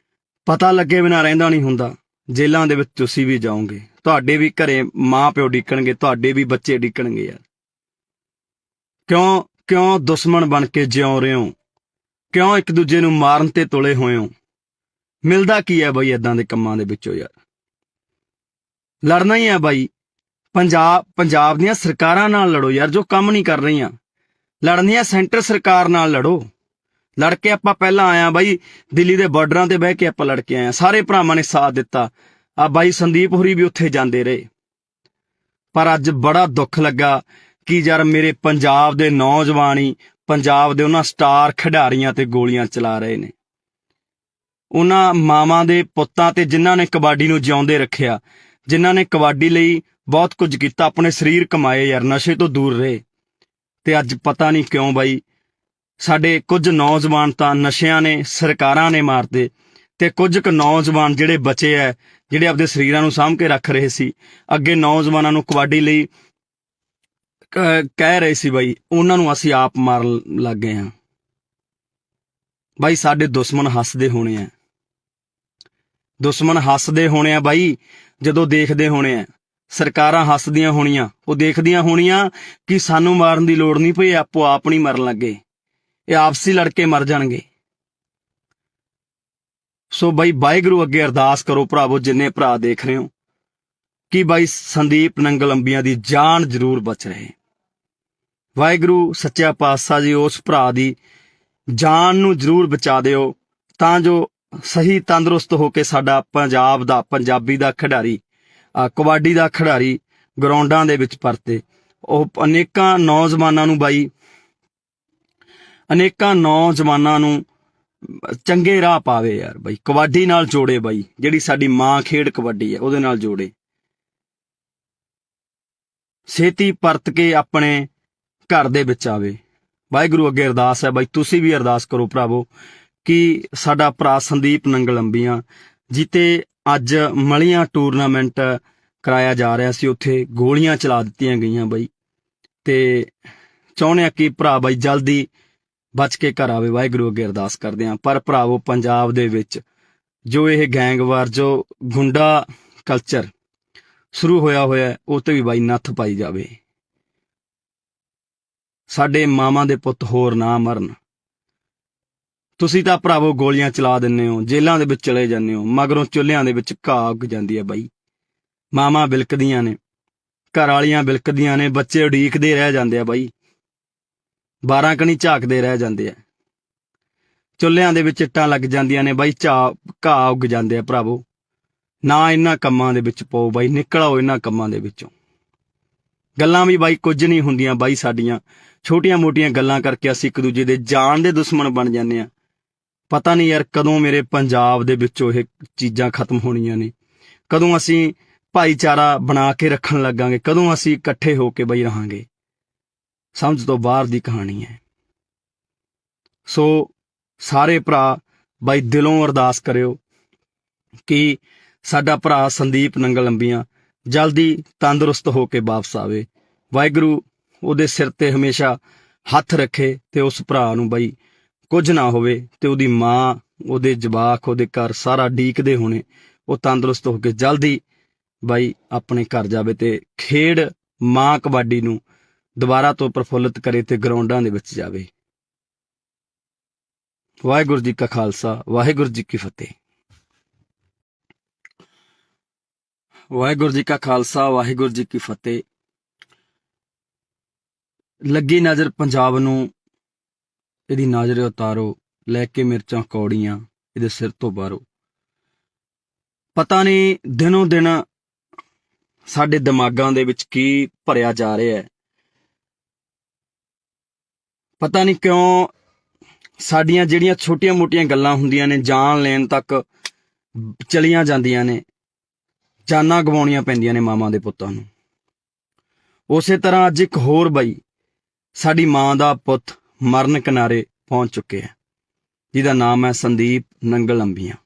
ਪਤਾ ਲੱਗੇ ਬਿਨਾਂ ਰਹਿੰਦਾ ਨਹੀਂ ਹੁੰਦਾ। ਜੇਲ੍ਹਾਂ ਦੇ ਵਿੱਚ ਤੁਸੀਂ ਵੀ ਜਾਓਗੇ, ਤੁਹਾਡੇ ਵੀ ਘਰੇ ਮਾਂ ਪਿਓ ਡਿੱਕਣਗੇ, ਤੁਹਾਡੇ ਵੀ ਬੱਚੇ ਡਿੱਕਣਗੇ ਯਾਰ। ਕਿਉਂ ਦੁਸ਼ਮਣ ਬਣ ਕੇ ਜਿਉਂ ਰਹੇ ਹੋ? ਕਿਉਂ ਇੱਕ ਦੂਜੇ ਨੂੰ ਮਾਰਨ ਤੇ ਤੁਲੇ ਹੋਏ ਹੋ? ਮਿਲਦਾ ਕੀ ਹੈ ਬਾਈ ਏਦਾਂ ਦੇ ਕੰਮਾਂ ਦੇ ਵਿੱਚੋਂ ਯਾਰ? ਲੜਨਾ ਹੀ ਹੈ ਬਾਈ। ਪੰਜਾਬ ਦੀਆਂ ਸਰਕਾਰਾਂ ਨਾਲ ਲੜੋ ਯਾਰ, ਜੋ ਕੰਮ ਨਹੀਂ ਕਰ ਰਹੀਆਂ। ਲੜਨੀ ਹੈ ਸੈਂਟਰ ਸਰਕਾਰ ਨਾਲ ਲੜੋ। ਲੜ ਕੇ ਆਪਾਂ ਪਹਿਲਾਂ ਆਇਆ ਬਾਈ, ਦਿੱਲੀ ਦੇ ਬਾਰਡਰਾਂ ਤੇ ਬਹਿ ਕੇ ਆਪਾਂ ਲੜ ਕੇ ਆਏ, ਸਾਰੇ ਭਰਾਵਾਂ ਨੇ ਸਾਥ ਦਿੱਤਾ। ਆ ਬਾਈ ਸੰਦੀਪ ਹੋਰੀ ਵੀ ਉੱਥੇ ਜਾਂਦੇ ਰਹੇ। ਪਰ ਅੱਜ ਬੜਾ ਦੁੱਖ ਲੱਗਾ ਕਿ ਯਾਰ ਮੇਰੇ ਪੰਜਾਬ ਦੇ ਨੌਜਵਾਨ ਹੀ ਪੰਜਾਬ ਦੇ ਉਹਨਾਂ ਸਟਾਰ ਖਿਡਾਰੀਆਂ ਤੇ ਗੋਲੀਆਂ ਚਲਾ ਰਹੇ ਨੇ। ਉਹਨਾਂ ਮਾਵਾਂ ਦੇ ਪੁੱਤਾਂ ਤੇ ਜਿਨ੍ਹਾਂ ਨੇ ਕਬੱਡੀ ਨੂੰ ਜਿਉਂਦੇ ਰੱਖਿਆ, ਜਿਨ੍ਹਾਂ ਨੇ ਕਬੱਡੀ ਲਈ ਬਹੁਤ ਕੁਝ ਕੀਤਾ, ਆਪਣੇ ਸਰੀਰ ਕਮਾਏ ਯਾਰ, ਨਸ਼ੇ ਤੋਂ ਦੂਰ ਰਹੇ। ਤੇ ਅੱਜ ਪਤਾ ਨਹੀਂ ਕਿਉਂ ਬਾਈ ਸਾਡੇ ਕੁਝ ਨੌਜਵਾਨ ਤਾਂ ਨਸ਼ਿਆਂ ਨੇ, ਸਰਕਾਰਾਂ ਨੇ ਮਾਰਦੇ, ਤੇ ਕੁਝ ਕੁ ਨੌਜਵਾਨ ਜਿਹੜੇ ਬਚੇ ਐ, ਜਿਹੜੇ ਆਪਦੇ ਸਰੀਰਾਂ ਨੂੰ ਸਾਂਭ ਕੇ ਰੱਖ ਰਹੇ ਸੀ, ਅੱਗੇ ਨੌਜਵਾਨਾਂ ਨੂੰ ਕਬੱਡੀ ਲਈ ਕਹਿ ਰਹੇ ਸੀ ਬਾਈ, ਉਹਨਾਂ ਨੂੰ ਅਸੀਂ ਆਪ ਮਾਰਨ ਲੱਗ ਗਏ ਹਾਂ। ਬਾਈ ਸਾਡੇ ਦੁਸ਼ਮਣ ਹੱਸਦੇ ਹੋਣੇ ਆ, ਦੁਸ਼ਮਣ ਹੱਸਦੇ ਹੋਣੇ ਆ ਬਾਈ, ਜਦੋਂ ਦੇਖਦੇ ਹੋਣੇ ਆ। ਸਰਕਾਰਾਂ ਹੱਸਦੀਆਂ ਹੋਣੀਆਂ, ਉਹ ਦੇਖਦੀਆਂ ਹੋਣੀਆਂ ਕਿ ਸਾਨੂੰ ਮਾਰਨ ਦੀ ਲੋੜ ਨਹੀਂ ਪਈ, ਆਪੋ ਆਪ ਨਹੀਂ ਮਰਨ ਲੱਗੇ, ਇਹ ਆਪਸੀ ਲੜ ਕੇ ਮਰ ਜਾਣਗੇ। ਸੋ ਬਾਈ ਵਾਹਿਗੁਰੂ ਅੱਗੇ ਅਰਦਾਸ ਕਰੋ ਭਰਾਵੋ, ਜਿੰਨੇ ਭਰਾ ਦੇਖ ਰਹੇ ਹੋ, ਕਿ ਬਾਈ ਸੰਦੀਪ ਨੰਗਲੰਬੀਆਂ ਦੀ ਜਾਨ ਜ਼ਰੂਰ ਬਚ ਰਹੇ। ਵਾਹਿਗੁਰੂ ਸੱਚਾ ਪਾਤਸ਼ਾਹ ਜੀ ਉਸ ਭਰਾ ਦੀ ਜਾਨ ਨੂੰ ਜ਼ਰੂਰ ਬਚਾ ਦਿਓ, ਤਾਂ ਜੋ ਸਹੀ ਤੰਦਰੁਸਤ ਹੋ ਕੇ ਸਾਡਾ ਪੰਜਾਬ ਦਾ, ਪੰਜਾਬੀ ਦਾ ਖਿਡਾਰੀ, ਕਬੱਡੀ ਦਾ ਖਿਡਾਰੀ ਗਰਾਊਂਡਾਂ ਦੇ ਵਿੱਚ ਪਰਤੇ। ਉਹ ਅਨੇਕਾਂ ਨੌਜਵਾਨਾਂ ਨੂੰ ਬਾਈ, ਅਨੇਕਾਂ ਨੌਜਵਾਨਾਂ ਨੂੰ ਚੰਗੇ ਰਾਹ ਪਾਵੇ ਯਾਰ ਬਾਈ, ਕਬੱਡੀ ਨਾਲ ਜੋੜੇ ਬਾਈ, ਜਿਹੜੀ ਸਾਡੀ ਮਾਂ ਖੇਡ ਕਬੱਡੀ ਹੈ ਉਹਦੇ ਨਾਲ ਜੋੜੇ। ਛੇਤੀ ਪਰਤ ਕੇ ਆਪਣੇ ਘਰ ਦੇ ਵਿੱਚ ਆਵੇ। ਵਾਹਿਗੁਰੂ ਅੱਗੇ ਅਰਦਾਸ ਹੈ ਬਾਈ, ਤੁਸੀਂ ਵੀ ਅਰਦਾਸ ਕਰੋ ਭਰਾਵੋ, ਕਿ ਸਾਡਾ ਭਰਾ ਸੰਦੀਪ ਨੰਗਲੰਬੀਆਂ ਜਿੱਤੇ ਅੱਜ ਮਲੀਆਂ ਟੂਰਨਾਮੈਂਟ ਕਰਾਇਆ ਜਾ ਰਿਹਾ ਸੀ, ਉੱਥੇ ਗੋਲੀਆਂ ਚਲਾ ਦਿੱਤੀਆਂ ਗਈਆਂ ਬਾਈ, ਤੇ ਚਾਹੁੰਦੇ ਆ ਕਿ ਭਰਾ ਬਾਈ ਜਲਦੀ ਬਚ ਕੇ ਘਰ ਆਵੇ। ਵਾਹਿਗੁਰੂ ਅੱਗੇ ਅਰਦਾਸ ਕਰਦੇ ਹਾਂ। ਪਰ ਭਰਾਵੋ ਪੰਜਾਬ ਦੇ ਵਿੱਚ ਜੋ ਇਹ ਗੈਂਗਵਾਰ, ਜੋ ਗੁੰਡਾ ਕਲਚਰ ਸ਼ੁਰੂ ਹੋਇਆ ਉਹ ਤੇ ਵੀ ਬਾਈ ਨੱਥ ਪਾਈ ਜਾਵੇ। ਸਾਡੇ ਮਾਵਾਂ ਦੇ ਪੁੱਤ ਹੋਰ ਨਾ ਮਰਨ। ਤੁਸੀਂ ਤਾਂ ਭਰਾਵੋ ਗੋਲੀਆਂ ਚਲਾ ਦਿੰਦੇ ਹੋ, ਜੇਲ੍ਹਾਂ ਦੇ ਵਿੱਚ ਚਲੇ ਜਾਂਦੇ ਹੋ, ਮਗਰੋਂ ਚੁੱਲ੍ਹਿਆਂ ਦੇ ਵਿੱਚ ਘਾਹ ਉੱਗ ਜਾਂਦੀ ਹੈ ਬਾਈ। ਮਾਵਾਂ ਬਿਲਕਦੀਆਂ ਨੇ, ਘਰ ਵਾਲੀਆਂ ਬਿਲਕਦੀਆਂ ਨੇ, ਬੱਚੇ ਉਡੀਕਦੇ ਰਹਿ ਜਾਂਦੇ ਆ ਬਾਈ, 12 ਕਣੀ ਝਾਕਦੇ ਰਹਿ ਜਾਂਦੇ ਆ, ਚੁੱਲ੍ਹਿਆਂ ਦੇ ਵਿੱਚ ਇੱਟਾਂ ਲੱਗ ਜਾਂਦੀਆਂ ਨੇ ਬਾਈ, ਘਾਹ ਉੱਗ ਜਾਂਦੇ ਆ ਭਰਾਵੋ। ਨਾ ਇਹਨਾਂ ਕੰਮਾਂ ਦੇ ਵਿੱਚ ਪਾਓ ਬਾਈ, ਨਿਕਲ ਆਓ ਇਹਨਾਂ ਕੰਮਾਂ ਦੇ ਵਿੱਚੋਂ। ਗੱਲਾਂ ਵੀ ਬਾਈ ਕੁਝ ਨਹੀਂ ਹੁੰਦੀਆਂ ਬਾਈ, ਸਾਡੀਆਂ ਛੋਟੀਆਂ ਮੋਟੀਆਂ ਗੱਲਾਂ ਕਰਕੇ ਅਸੀਂ ਇੱਕ ਦੂਜੇ ਦੇ ਜਾਨ ਦੇ ਦੁਸ਼ਮਣ ਬਣ ਜਾਂਦੇ ਆ। ਪਤਾ ਨਹੀਂ ਯਾਰ ਕਦੋਂ ਮੇਰੇ ਪੰਜਾਬ ਦੇ ਵਿੱਚੋਂ ਇਹ ਚੀਜ਼ਾਂ ਖਤਮ ਹੋਣੀਆਂ ਨੇ, ਕਦੋਂ ਅਸੀਂ ਭਾਈਚਾਰਾ ਬਣਾ ਕੇ ਰੱਖਣ ਲੱਗਾਂਗੇ, ਕਦੋਂ ਅਸੀਂ ਇਕੱਠੇ ਹੋ ਕੇ ਬਈ ਰਹਾਂਗੇ। ਸਮਝ ਤੋਂ ਬਾਹਰ ਦੀ ਕਹਾਣੀ ਹੈ। ਸੋ ਸਾਰੇ ਭਰਾ ਬਾਈ ਦਿਲੋਂ ਅਰਦਾਸ ਕਰਿਓ ਕਿ ਸਾਡਾ ਭਰਾ ਸੰਦੀਪ ਨੰਗਲ ਲੰਬੀਆਂ ਜਲਦੀ ਤੰਦਰੁਸਤ ਹੋ ਕੇ ਵਾਪਸ ਆਵੇ। ਵਾਹਿਗੁਰੂ ਉਹਦੇ ਸਿਰ ਤੇ ਹਮੇਸ਼ਾ ਹੱਥ ਰੱਖੇ ਤੇ ਉਸ ਭਰਾ ਨੂੰ ਬਾਈ ਕੁਝ ਨਾ ਹੋਵੇ, ਤੇ ਉਹਦੀ ਮਾਂ, ਉਹਦੇ ਜਵਾਕ, ਉਹਦੇ ਘਰ ਸਾਰਾ ਡੀਕਦੇ ਹੋਣੇ, ਉਹ ਤੰਦਰੁਸਤ ਹੋ ਕੇ ਜਲਦੀ ਬਾਈ ਆਪਣੇ ਘਰ ਜਾਵੇ ਤੇ ਖੇਡ ਮਾਂ ਕਬੱਡੀ ਨੂੰ ਦੁਬਾਰਾ ਤੋਂ ਪ੍ਰਫੁੱਲਿਤ ਕਰੇ ਤੇ ਗਰਾਊਂਡਾਂ ਦੇ ਵਿੱਚ ਜਾਵੇ। ਵਾਹਿਗੁਰੂ ਜੀ ਕਾ ਖਾਲਸਾ, ਵਾਹਿਗੁਰੂ ਜੀ ਕੀ ਫਤਿਹ। ਵਾਹਿਗੁਰੂ ਜੀ ਕਾ ਖਾਲਸਾ, ਵਾਹਿਗੁਰੂ ਜੀ ਕੀ ਫਤਿਹ। ਲੱਗੀ ਨਜ਼ਰ ਪੰਜਾਬ ਨੂੰ, ਇਹਦੀ ਨਜ਼ਰ ਉਤਾਰੋ, ਲੈ ਕੇ ਮਿਰਚਾਂ ਕੌੜੀਆਂ ਇਹਦੇ ਸਿਰ ਤੋਂ ਬਾਹਰੋ। ਪਤਾ ਨਹੀਂ ਦਿਨੋਂ ਦਿਨ ਸਾਡੇ ਦਿਮਾਗਾਂ ਦੇ ਵਿੱਚ ਕੀ ਭਰਿਆ ਜਾ ਰਿਹਾ ਹੈ। ਪਤਾ ਨਹੀਂ ਕਿਉਂ ਸਾਡੀਆਂ ਜਿਹੜੀਆਂ ਛੋਟੀਆਂ ਮੋਟੀਆਂ ਗੱਲਾਂ ਹੁੰਦੀਆਂ ਨੇ ਜਾਨ ਲੈਣ ਤੱਕ ਚਲੀਆਂ ਜਾਂਦੀਆਂ ਨੇ, ਜਾਨਾਂ ਗਵਾਉਣੀਆਂ ਪੈਂਦੀਆਂ ਨੇ ਮਾਵਾਂ ਦੇ ਪੁੱਤਾਂ ਨੂੰ। ਉਸੇ ਤਰ੍ਹਾਂ ਅੱਜ ਇੱਕ ਹੋਰ ਬਾਈ ਸਾਡੀ ਮਾਂ ਦਾ ਪੁੱਤ ਮਰਨ ਕਿਨਾਰੇ ਪਹੁੰਚ ਚੁੱਕਿਆ, ਜਿਹਦਾ ਨਾਮ ਹੈ ਸੰਦੀਪ ਨੰਗਲ ਲੰਬੀਆਂ।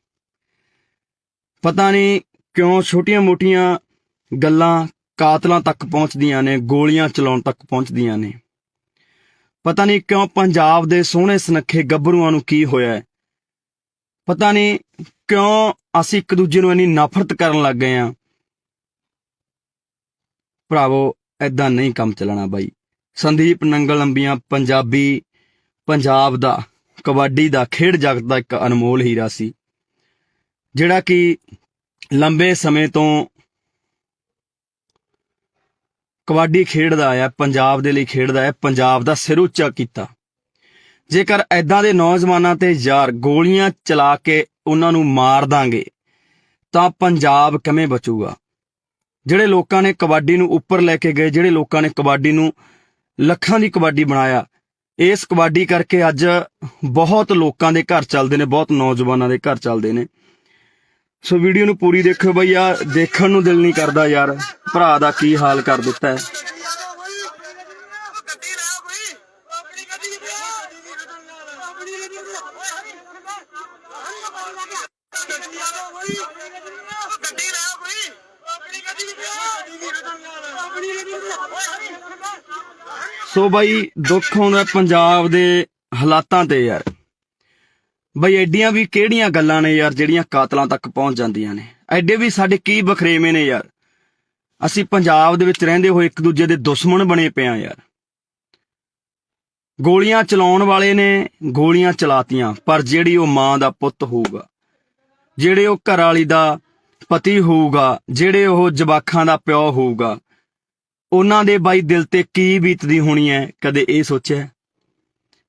ਪਤਾ ਨਹੀਂ ਕਿਉਂ ਛੋਟੀਆਂ ਮੋਟੀਆਂ ਗੱਲਾਂ ਕਾਤਲਾਂ ਤੱਕ ਪਹੁੰਚਦੀਆਂ ਨੇ, ਗੋਲੀਆਂ ਚਲਾਉਣ ਤੱਕ ਪਹੁੰਚਦੀਆਂ ਨੇ। ਪਤਾ ਨਹੀਂ ਕਿਉਂ ਪੰਜਾਬ ਦੇ ਸੋਹਣੇ ਸੁਨੱਖੇ ਗੱਭਰੂਆਂ ਨੂੰ ਕੀ ਹੋਇਆ ਹੈ। ਪਤਾ ਨਹੀਂ ਕਿਉਂ ਅਸੀਂ ਇੱਕ ਦੂਜੇ ਨੂੰ ਇੰਨੀ ਨਫ਼ਰਤ ਕਰਨ ਲੱਗ ਗਏ ਆ। ਭਰਾਵੋ ਏਦਾਂ ਨਹੀਂ ਕੰਮ ਚੱਲਣਾ ਬਾਈ। ਸੰਦੀਪ ਨੰਗਲ ਲੰਬੀਆਂ ਪੰਜਾਬ ਦਾ ਕਬੱਡੀ ਦਾ ਖੇਡ ਜਗਤ ਦਾ ਇੱਕ ਅਨਮੋਲ ਹੀਰਾ ਸੀ, ਜਿਹੜਾ ਕਿ ਲੰਬੇ ਸਮੇਂ ਤੋਂ ਕਬੱਡੀ ਖੇਡਦਾ ਆਇਆ, ਪੰਜਾਬ ਦੇ ਲਈ ਖੇਡਦਾ ਹੈ, ਪੰਜਾਬ ਦਾ ਸਿਰ ਉੱਚਾ ਕੀਤਾ। ਜੇਕਰ ਐਦਾਂ ਦੇ ਨੌਜਵਾਨਾਂ ਤੇ ਯਾਰ ਗੋਲੀਆਂ ਚਲਾ ਕੇ ਉਹਨਾਂ ਨੂੰ ਮਾਰ ਦਾਂਗੇ ਤਾਂ ਪੰਜਾਬ ਕਿਵੇਂ ਬਚੂਗਾ? ਜਿਹੜੇ ਲੋਕਾਂ ਨੇ ਕਬੱਡੀ ਨੂੰ ਉੱਪਰ ਲੈ ਕੇ ਗਏ, ਜਿਹੜੇ ਲੋਕਾਂ ਨੇ ਕਬੱਡੀ ਨੂੰ ਲੱਖਾਂ ਦੀ ਕਬੱਡੀ ਬਣਾਇਆ, ਇਸ ਕਬੱਡੀ ਕਰਕੇ ਅੱਜ ਬਹੁਤ ਲੋਕਾਂ ਦੇ ਘਰ ਚੱਲਦੇ ਨੇ, ਬਹੁਤ ਨੌਜਵਾਨਾਂ ਦੇ ਘਰ ਚੱਲਦੇ ਨੇ। ਸੋ ਵੀਡੀਓ ਨੂੰ ਪੂਰੀ ਦੇਖਿਓ ਬਈ, ਆ ਦੇਖਣ ਨੂੰ ਦਿਲ ਨਹੀਂ ਕਰਦਾ ਯਾਰ, ਭਰਾ ਦਾ ਕੀ ਹਾਲ ਕਰ ਦਿੱਤਾ ਹੈ। ਸੋ ਬਾਈ ਦੁੱਖ ਹੁੰਦਾ ਪੰਜਾਬ ਦੇ ਹਾਲਾਤਾਂ ਤੇ ਯਾਰ। ਬਈ ਐਡੀਆਂ ਵੀ ਕਿਹੜੀਆਂ ਗੱਲਾਂ ਨੇ ਯਾਰ ਜਿਹੜੀਆਂ ਕਾਤਲਾਂ ਤੱਕ ਪਹੁੰਚ ਜਾਂਦੀਆਂ ਨੇ? ਐਡੇ ਵੀ ਸਾਡੇ ਕੀ ਬਖਰੇਵੇਂ ਨੇ ਯਾਰ? ਅਸੀਂ ਪੰਜਾਬ ਦੇ ਵਿੱਚ ਰਹਿੰਦੇ ਹੋਏ ਇੱਕ ਦੂਜੇ ਦੇ ਦੁਸ਼ਮਣ ਬਣੇ ਪਏ ਆ ਯਾਰ। ਗੋਲੀਆਂ ਚਲਾਉਣ ਵਾਲੇ ਨੇ ਗੋਲੀਆਂ ਚਲਾਤੀਆਂ, ਪਰ ਜਿਹੜੀ ਉਹ ਮਾਂ ਦਾ ਪੁੱਤ ਹੋਊਗਾ, ਜਿਹੜੇ ਉਹ ਘਰ ਵਾਲੀ ਦਾ ਪਤੀ ਹੋਊਗਾ, ਜਿਹੜੇ ਉਹ ਜਵਾਕਾਂ ਦਾ ਪਿਓ ਹੋਊਗਾ, ਉਹਨਾਂ ਦੇ ਬਾਈ ਦਿਲ ਤੇ ਕੀ ਬੀਤਦੀ ਹੋਣੀ ਹੈ? ਕਦੇ ਇਹ ਸੋਚਿਆ?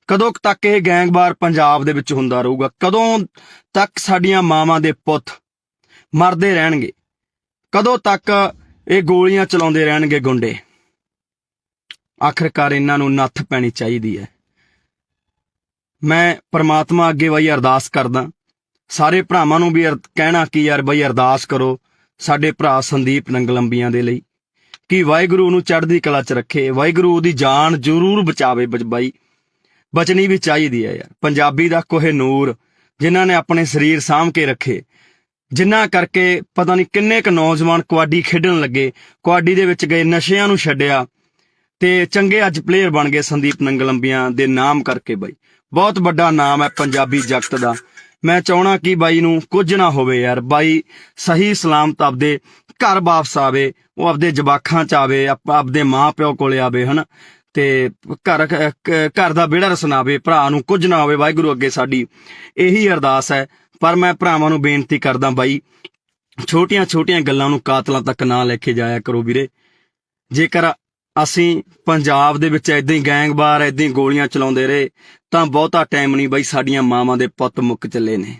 ਕਦੋਂ ਤੱਕ ਇਹ ਗੈਂਗਵਾਰ ਪੰਜਾਬ ਦੇ ਵਿੱਚ ਹੁੰਦਾ ਰਹੂਗਾ? ਕਦੋਂ ਤੱਕ ਸਾਡੀਆਂ ਮਾਵਾਂ ਦੇ ਪੁੱਤ ਮਰਦੇ ਰਹਿਣਗੇ? ਕਦੋਂ ਤੱਕ ਇਹ ਗੋਲੀਆਂ ਚਲਾਉਂਦੇ ਰਹਿਣਗੇ ਗੁੰਡੇ? ਆਖਰਕਾਰ ਇਹਨਾਂ ਨੂੰ ਨੱਥ ਪੈਣੀ ਚਾਹੀਦੀ ਹੈ। ਮੈਂ ਪਰਮਾਤਮਾ ਅੱਗੇ ਬਈ ਅਰਦਾਸ ਕਰਦਾ, ਸਾਰੇ ਭਰਾਵਾਂ ਨੂੰ ਵੀ ਕਹਿਣਾ ਕਿ ਯਾਰ ਬਈ ਅਰਦਾਸ ਕਰੋ ਸਾਡੇ ਭਰਾ ਸੰਦੀਪ ਨੰਗਲ ਲੰਬੀਆਂ ਦੇ ਲਈ, ਕਿ ਵਾਹਿਗੁਰੂ ਉਹਨੂੰ ਚੜ੍ਹਦੀ ਕਲਾ 'ਚ ਰੱਖੇ, ਵਾਹਿਗੁਰੂ ਉਹਦੀ ਜਾਨ ਜ਼ਰੂਰ ਬਚਾਵੇ। ਬਾਈ ਬਚਣੀ ਵੀ ਚਾਹੀਦੀ ਹੈ ਯਾਰ। ਪੰਜਾਬੀ ਦਾ ਕੋਹਿਨੂਰ ਜਿਨ੍ਹਾਂ ਨੇ ਆਪਣੇ ਸਰੀਰ ਸਾਂਭ ਕੇ ਰੱਖੇ, ਜਿਨ੍ਹਾਂ ਕਰਕੇ ਪਤਾ ਨਹੀਂ ਕਿੰਨੇ ਕੁ ਨੌਜਵਾਨ ਕਬੱਡੀ ਖੇਡਣ ਲੱਗੇ, ਕਬੱਡੀ ਦੇ ਵਿੱਚ ਗਏ, ਨਸ਼ਿਆਂ ਨੂੰ ਛੱਡਿਆ ਤੇ ਚੰਗੇ ਅੱਜ ਪਲੇਅਰ ਬਣ ਗਏ ਸੰਦੀਪ ਨੰਗਲ ਲੰਬੀਆਂ ਦੇ ਨਾਮ ਕਰਕੇ। ਬਾਈ ਬਹੁਤ ਵੱਡਾ ਨਾਮ ਹੈ ਪੰਜਾਬੀ ਜਗਤ ਦਾ। ਮੈਂ ਚਾਹਣਾ ਕਿ ਬਾਈ ਨੂੰ ਕੁਝ ਨਾ ਹੋਵੇ ਯਾਰ, ਬਾਈ ਸਹੀ ਸਲਾਮਤ ਆਪਦੇ ਘਰ ਵਾਪਸ ਆਵੇ, ਉਹ ਆਪਦੇ ਜਵਾਕਾਂ 'ਚ ਆਵੇ, ਆਪਦੇ ਮਾਂ ਪਿਓ ਕੋਲੇ ਆਵੇ, ਹਨਾ, ਤੇ ਘਰ ਦਾ ਵਿਹੜਾ ਰਸਨਾਵੇ, ਭਰਾ ਨੂੰ ਕੁਝ ਨਾ ਹੋਵੇ। ਵਾਹਿਗੁਰੂ ਅੱਗੇ ਸਾਡੀ ਇਹੀ ਅਰਦਾਸ ਹੈ। ਪਰ ਮੈਂ ਭਰਾਵਾਂ ਨੂੰ ਬੇਨਤੀ ਕਰਦਾ ਬਾਈ, ਛੋਟੀਆਂ ਛੋਟੀਆਂ ਗੱਲਾਂ ਨੂੰ ਕਾਤਲਾਂ ਤੱਕ ਨਾ ਲੈ ਕੇ ਜਾਇਆ ਕਰੋ ਵੀਰੇ। ਜੇਕਰ ਅਸੀਂ ਪੰਜਾਬ ਦੇ ਵਿੱਚ ਏਦਾਂ ਹੀ ਗੈਂਗਵਾਰ ਏਦਾਂ ਹੀ ਗੋਲੀਆਂ ਚਲਾਉਂਦੇ ਰਹੇ ਤਾਂ ਬਹੁਤਾ ਟਾਈਮ ਨਹੀਂ ਬਾਈ, ਸਾਡੀਆਂ ਮਾਵਾਂ ਦੇ ਪੁੱਤ ਮੁੱਕ ਚੱਲੇ ਨੇ।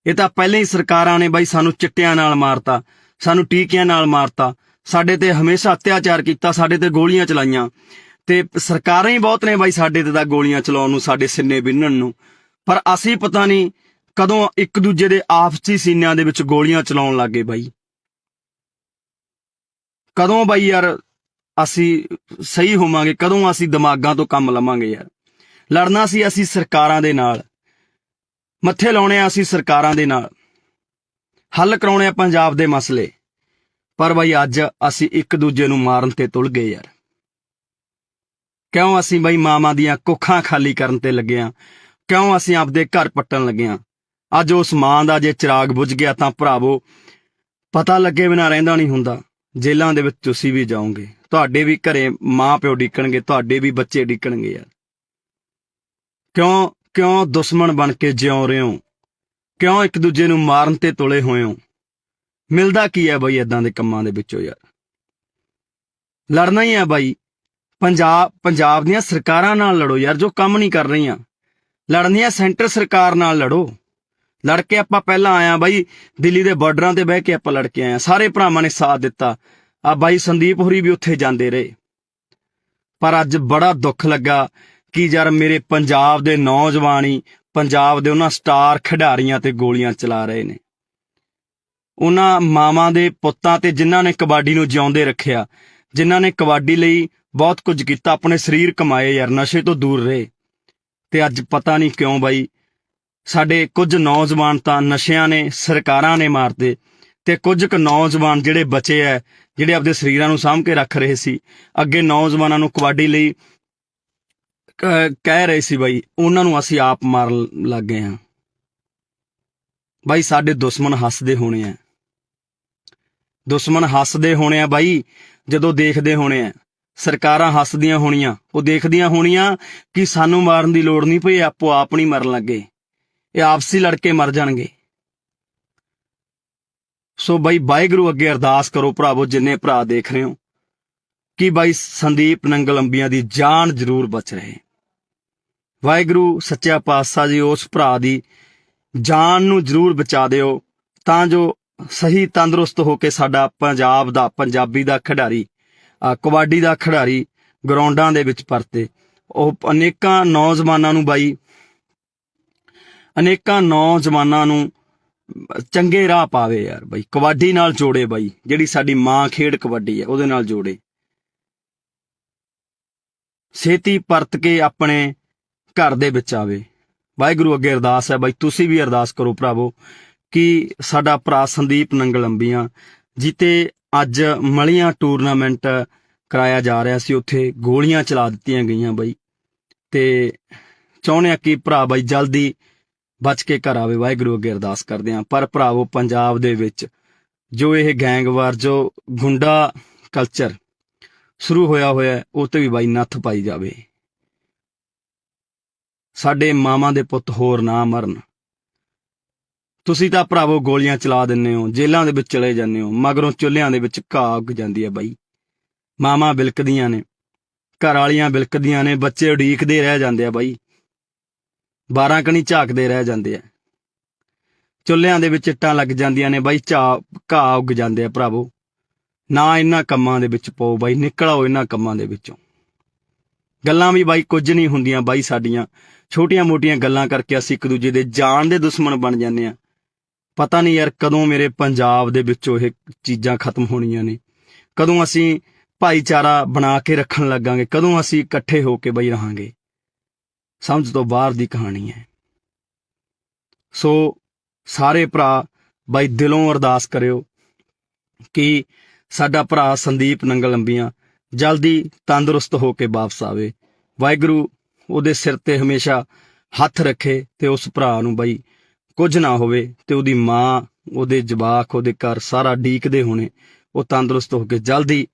ਇਹ ਤਾਂ ਪਹਿਲਾਂ ਹੀ ਸਰਕਾਰਾਂ ਨੇ ਬਾਈ ਸਾਨੂੰ ਚਿੱਟਿਆਂ ਨਾਲ ਮਾਰਤਾ, ਸਾਨੂੰ ਟੀਕਿਆਂ ਨਾਲ ਮਾਰਤਾ, ਸਾਡੇ ਤੇ ਹਮੇਸ਼ਾ ਅਤਿਆਚਾਰ ਕੀਤਾ, ਸਾਡੇ ਤੇ ਗੋਲੀਆਂ ਚਲਾਈਆਂ, ਤੇ ਸਰਕਾਰਾਂ ਹੀ ਬਹੁਤ ਨੇ ਬਾਈ ਸਾਡੇ ਤੇ ਤਾਂ ਗੋਲੀਆਂ ਚਲਾਉਣ ਨੂੰ, ਸਾਡੇ ਸਿੰਨੇ ਬਿੰਨਣ ਨੂੰ। ਪਰ ਅਸੀਂ ਪਤਾ ਨਹੀਂ ਕਦੋਂ ਇੱਕ ਦੂਜੇ ਦੇ ਆਪਸੀ ਸੀਨਿਆਂ ਦੇ ਵਿੱਚ ਗੋਲੀਆਂ ਚਲਾਉਣ ਲੱਗੇ ਬਾਈ। ਕਦੋਂ ਬਾਈ ਯਾਰ ਅਸੀਂ ਸਹੀ ਹੋਵਾਂਗੇ, ਕਦੋਂ ਅਸੀਂ ਦਿਮਾਗਾਂ ਤੋਂ ਕੰਮ ਲਵਾਂਗੇ ਯਾਰ। ਲੜਨਾ ਸੀ ਅਸੀਂ ਸਰਕਾਰਾਂ ਦੇ ਨਾਲ, ਮੱਥੇ ਲਾਉਣੇ ਆ ਅਸੀਂ ਸਰਕਾਰਾਂ ਦੇ ਨਾਲ, ਹੱਲ ਕਰਾਉਣੇ ਆ ਪੰਜਾਬ ਦੇ ਮਸਲੇ। ਪਰ ਬਾਈ ਅੱਜ ਅਸੀਂ ਇੱਕ ਦੂਜੇ ਨੂੰ ਮਾਰਨ ਤੇ ਤੁਲ ਗਏ ਯਾਰ। ਕਿਉਂ ਅਸੀਂ ਬਾਈ ਮਾਵਾਂ ਦੀਆਂ ਕੁੱਖਾਂ ਖਾਲੀ ਕਰਨ ਤੇ ਲੱਗੇ ਆਂ? ਕਿਉਂ ਅਸੀਂ ਆਪਦੇ ਘਰ ਪੱਟਣ ਲੱਗੇ ਆਂ? ਅੱਜ ਉਸ ਮਾਂ ਦਾ ਜੇ ਚਿਰਾਗ ਬੁਝ ਗਿਆ ਤਾਂ ਭਰਾਵੋ ਪਤਾ ਲੱਗੇ ਬਿਨਾਂ ਰਹਿੰਦਾ ਨਹੀਂ ਹੁੰਦਾ। ਜੇਲ੍ਹਾਂ ਦੇ ਵਿੱਚ ਤੁਸੀਂ ਵੀ ਜਾਓਗੇ, ਤੁਹਾਡੇ ਵੀ ਘਰੇ ਮਾਂ ਪਿਓ ਡਿੱਕਣਗੇ, ਤੁਹਾਡੇ ਵੀ ਬੱਚੇ ਡਿੱਕਣਗੇ ਯਾਰ। ਕਿਉਂ ਦੁਸ਼ਮਣ ਬਣ ਕੇ ਜਿਉਂ ਰਹੇ ਹੋ? ਕਿਉਂ ਇੱਕ ਦੂਜੇ ਨੂੰ ਮਾਰਨ ਤੇ ਤੁਲੇ ਹੋਏ ਹੋ? ਮਿਲਦਾ ਕੀ ਹੈ ਬਾਈ ਏਦਾਂ ਦੇ ਕੰਮਾਂ ਦੇ ਵਿੱਚੋਂ ਯਾਰ? ਲੜਨਾ ਹੀ ਹੈ ਬਾਈ। ਪੰਜਾਬ ਦੀਆਂ ਸਰਕਾਰਾਂ ਨਾਲ ਲੜੋ ਯਾਰ, ਜੋ ਕੰਮ ਨਹੀਂ ਕਰ ਰਹੀਆਂ। ਲੜਨੀਆਂ ਸੈਂਟਰ ਸਰਕਾਰ ਨਾਲ ਲੜੋ। ਲੜ ਕੇ ਆਪਾਂ ਪਹਿਲਾਂ ਆਇਆ ਬਾਈ, ਦਿੱਲੀ ਦੇ ਬਾਰਡਰਾਂ ਤੇ ਬਹਿ ਕੇ ਆਪਾਂ ਲੜ ਕੇ ਆਏ, ਸਾਰੇ ਭਰਾਵਾਂ ਨੇ ਸਾਥ ਦਿੱਤਾ। ਆ ਬਾਈ ਸੰਦੀਪ ਹੋਰੀ ਵੀ ਉੱਥੇ ਜਾਂਦੇ ਰਹੇ। ਪਰ ਅੱਜ ਬੜਾ ਦੁੱਖ ਲੱਗਾ ਕਿ ਯਾਰ ਮੇਰੇ ਪੰਜਾਬ ਦੇ ਨੌਜਵਾਨ ਹੀ ਪੰਜਾਬ ਦੇ ਉਹਨਾਂ ਸਟਾਰ ਖਿਡਾਰੀਆਂ ਤੇ ਗੋਲੀਆਂ ਚਲਾ ਰਹੇ ਨੇ। ਉਹਨਾਂ ਮਾਵਾਂ ਦੇ ਪੁੱਤਾਂ ਤੇ ਜਿਨ੍ਹਾਂ ਨੇ ਕਬੱਡੀ ਨੂੰ ਜਿਉਂਦੇ ਰੱਖਿਆ, ਜਿਨ੍ਹਾਂ ਨੇ ਕਬੱਡੀ ਲਈ ਬਹੁਤ ਕੁਝ ਕੀਤਾ, ਆਪਣੇ ਸਰੀਰ ਕਮਾਏ ਯਾਰ, ਨਸ਼ੇ ਤੋਂ ਦੂਰ ਰਹੇ। ਤੇ ਅੱਜ ਪਤਾ ਨਹੀਂ ਕਿਉਂ ਬਾਈ ਸਾਡੇ ਕੁਝ ਨੌਜਵਾਨ ਤਾਂ ਨਸ਼ਿਆਂ ਨੇ, ਸਰਕਾਰਾਂ ਨੇ ਮਾਰਤੇ, ਤੇ ਕੁਝ ਕੁ ਨੌਜਵਾਨ ਜਿਹੜੇ ਬਚੇ ਐ, ਜਿਹੜੇ ਆਪਦੇ ਸਰੀਰਾਂ ਨੂੰ ਸਾਂਭ ਕੇ ਰੱਖ ਰਹੇ ਸੀ, ਅੱਗੇ ਨੌਜਵਾਨਾਂ ਨੂੰ ਕਬੱਡੀ ਲਈ ਕਹਿ ਰਹੇ ਸੀ ਬਾਈ, ਉਹਨਾਂ ਨੂੰ ਅਸੀਂ ਆਪ ਮਾਰਨ ਲੱਗ ਗਏ ਹਾਂ। ਬਾਈ ਸਾਡੇ ਦੁਸ਼ਮਣ ਹੱਸਦੇ ਹੋਣੇ ਆ, ਦੁਸ਼ਮਣ ਹੱਸਦੇ ਹੋਣੇ ਆ ਬਾਈ, ਜਦੋਂ ਦੇਖਦੇ ਹੋਣੇ ਆ। ਸਰਕਾਰਾਂ ਹੱਸਦੀਆਂ ਹੋਣੀਆਂ, ਉਹ ਦੇਖਦੀਆਂ ਹੋਣੀਆਂ ਕਿ ਸਾਨੂੰ ਮਾਰਨ ਦੀ ਲੋੜ ਨਹੀਂ ਪਈ, ਆਪੋ ਆਪ ਨਹੀਂ ਮਰਨ ਲੱਗੇ, ਇਹ ਆਪਸੀ ਲੜ ਕੇ ਮਰ ਜਾਣਗੇ। ਸੋ ਬਾਈ ਵਾਹਿਗੁਰੂ ਅੱਗੇ ਅਰਦਾਸ ਕਰੋ ਭਰਾਵੋ, ਜਿੰਨੇ ਭਰਾ ਦੇਖ ਰਹੇ ਹੋ, ਕਿ ਬਾਈ ਸੰਦੀਪ ਨੰਗਲ ਅੰਬੀਆਂ ਦੀ ਜਾਨ ਜ਼ਰੂਰ ਬਚ ਰਹੇ। ਵਾਹਿਗੁਰੂ ਸੱਚਾ ਪਾਤਸ਼ਾਹ ਜੀ ਉਸ ਭਰਾ ਦੀ ਜਾਨ ਨੂੰ ਜ਼ਰੂਰ ਬਚਾ ਦਿਓ, ਤਾਂ ਜੋ ਸਹੀ ਤੰਦਰੁਸਤ ਹੋ ਕੇ ਸਾਡਾ ਪੰਜਾਬ ਦਾ, ਪੰਜਾਬੀ ਦਾ ਖਿਡਾਰੀ, ਕਬੱਡੀ ਦਾ ਖਿਡਾਰੀ ਗਰਾਊਂਡਾਂ ਦੇ ਵਿੱਚ ਪਰਤੇ। ਉਹ ਅਨੇਕਾਂ ਨੌਜਵਾਨਾਂ ਨੂੰ ਬਾਈ, ਅਨੇਕਾਂ ਨੌਜਵਾਨਾਂ ਨੂੰ ਚੰਗੇ ਰਾਹ ਪਾਵੇ ਯਾਰ ਬਾਈ, ਕਬੱਡੀ ਨਾਲ ਜੋੜੇ ਬਾਈ, ਜਿਹੜੀ ਸਾਡੀ ਮਾਂ ਖੇਡ ਕਬੱਡੀ ਹੈ ਉਹਦੇ ਨਾਲ ਜੋੜੇ। ਛੇਤੀ ਪਰਤ ਕੇ ਆਪਣੇ ਘਰ ਦੇ ਵਿੱਚ ਆਵੇ। ਵਾਹਿਗੁਰੂ ਅੱਗੇ ਅਰਦਾਸ ਹੈ ਬਾਈ, ਤੁਸੀਂ ਵੀ ਅਰਦਾਸ ਕਰੋ ਭਰਾਵੋ ਕਿ ਸਾਡਾ ਭਰਾ ਸੰਦੀਪ ਨੰਗਲ ਅੰਬੀਆਂ ਜਿੱਤੇ ਅੱਜ ਮਲੀਆਂ ਟੂਰਨਾਮੈਂਟ ਕਰਾਇਆ ਜਾ ਰਿਹਾ ਸੀ, ਉੱਥੇ ਗੋਲੀਆਂ ਚਲਾ ਦਿੱਤੀਆਂ ਗਈਆਂ ਬਾਈ, ਤੇ ਚਾਹੁੰਦੇ ਆ ਕਿ ਭਰਾ ਬਾਈ ਜਲਦੀ ਬਚ ਕੇ ਘਰ ਆਵੇ। ਵਾਹਿਗੁਰੂ ਅੱਗੇ ਅਰਦਾਸ ਕਰਦੇ ਹਾਂ। ਪਰ ਭਰਾਵੋ ਪੰਜਾਬ ਦੇ ਵਿੱਚ ਜੋ ਇਹ ਗੈਂਗਵਾਰ, ਜੋ ਗੁੰਡਾ ਕਲਚਰ ਸ਼ੁਰੂ ਹੋਇਆ ਉਹ ਤੇ ਵੀ ਬਾਈ ਨੱਥ ਪਾਈ ਜਾਵੇ। ਸਾਡੇ ਮਾਵਾਂ ਦੇ ਪੁੱਤ ਹੋਰ ਨਾ ਮਰਨ। ਤੁਸੀਂ ਤਾਂ ਭਰਾਵੋ ਗੋਲੀਆਂ ਚਲਾ ਦਿੰਦੇ ਹੋ, ਜੇਲ੍ਹਾਂ ਦੇ ਵਿੱਚ ਚਲੇ ਜਾਂਦੇ ਹੋ, ਮਗਰੋਂ ਚੁੱਲ੍ਹਿਆਂ ਦੇ ਵਿੱਚ ਘਾਹ ਉੱਗ ਜਾਂਦੀ ਹੈ ਬਾਈ। ਮਾਵਾਂ ਬਿਲਕਦੀਆਂ ਨੇ, ਘਰ ਵਾਲੀਆਂ ਬਿਲਕਦੀਆਂ ਨੇ, ਬੱਚੇ ਉਡੀਕਦੇ ਰਹਿ ਜਾਂਦੇ ਆ ਬਾਈ, 12 ਕਣੀ ਝਾਕਦੇ ਰਹਿ ਜਾਂਦੇ ਆ, ਚੁੱਲ੍ਹਿਆਂ ਦੇ ਵਿੱਚ ਇੱਟਾਂ ਲੱਗ ਜਾਂਦੀਆਂ ਨੇ ਬਾਈ, ਘਾਹ ਉੱਗ ਜਾਂਦੇ ਆ। ਭਰਾਵੋ ਨਾ ਇਹਨਾਂ ਕੰਮਾਂ ਦੇ ਵਿੱਚ ਪਾਓ ਬਾਈ, ਨਿਕਲ ਆਓ ਇਹਨਾਂ ਕੰਮਾਂ ਦੇ ਵਿੱਚੋਂ। ਗੱਲਾਂ ਵੀ ਬਾਈ ਕੁਝ ਨਹੀਂ ਹੁੰਦੀਆਂ ਬਾਈ, ਸਾਡੀਆਂ ਛੋਟੀਆਂ ਮੋਟੀਆਂ ਗੱਲਾਂ ਕਰਕੇ ਅਸੀਂ ਇੱਕ ਦੂਜੇ ਦੇ ਜਾਨ ਦੇ ਦੁਸ਼ਮਣ ਬਣ ਜਾਂਦੇ ਆ। ਪਤਾ ਨਹੀਂ ਯਾਰ ਕਦੋਂ ਮੇਰੇ ਪੰਜਾਬ ਦੇ ਵਿੱਚੋਂ ਇਹ ਚੀਜ਼ਾਂ ਖਤਮ ਹੋਣੀਆਂ ਨੇ, ਕਦੋਂ ਅਸੀਂ ਭਾਈਚਾਰਾ ਬਣਾ ਕੇ ਰੱਖਣ ਲੱਗਾਂਗੇ, ਕਦੋਂ ਅਸੀਂ ਇਕੱਠੇ ਹੋ ਕੇ ਬਾਈ ਰਹਾਂਗੇ। ਸਮਝ ਤੋਂ ਬਾਹਰ ਦੀ ਕਹਾਣੀ ਹੈ। ਸੋ ਸਾਰੇ ਭਰਾ ਬਾਈ ਦਿਲੋਂ ਅਰਦਾਸ ਕਰਿਓ ਕਿ ਸਾਡਾ ਭਰਾ ਸੰਦੀਪ ਨੰਗਲ ਅੰਬੀਆਂ ਜਲਦੀ ਤੰਦਰੁਸਤ ਹੋ ਕੇ ਵਾਪਸ ਆਵੇ। ਵਾਹਿਗੁਰੂ ਉਹਦੇ ਸਿਰ ਤੇ ਹਮੇਸ਼ਾ ਹੱਥ ਰੱਖੇ ਤੇ ਉਸ ਭਰਾ ਨੂੰ ਬਾਈ ਕੁਝ ਨਾ ਹੋਵੇ, ਤੇ ਉਹਦੀ ਮਾਂ, ਉਹਦੇ ਜਵਾਕ, ਉਹਦੇ ਘਰ ਸਾਰਾ ਡੀਕਦੇ ਹੋਣੇ, ਉਹ ਤੰਦਰੁਸਤ ਹੋ ਕੇ ਜਲਦੀ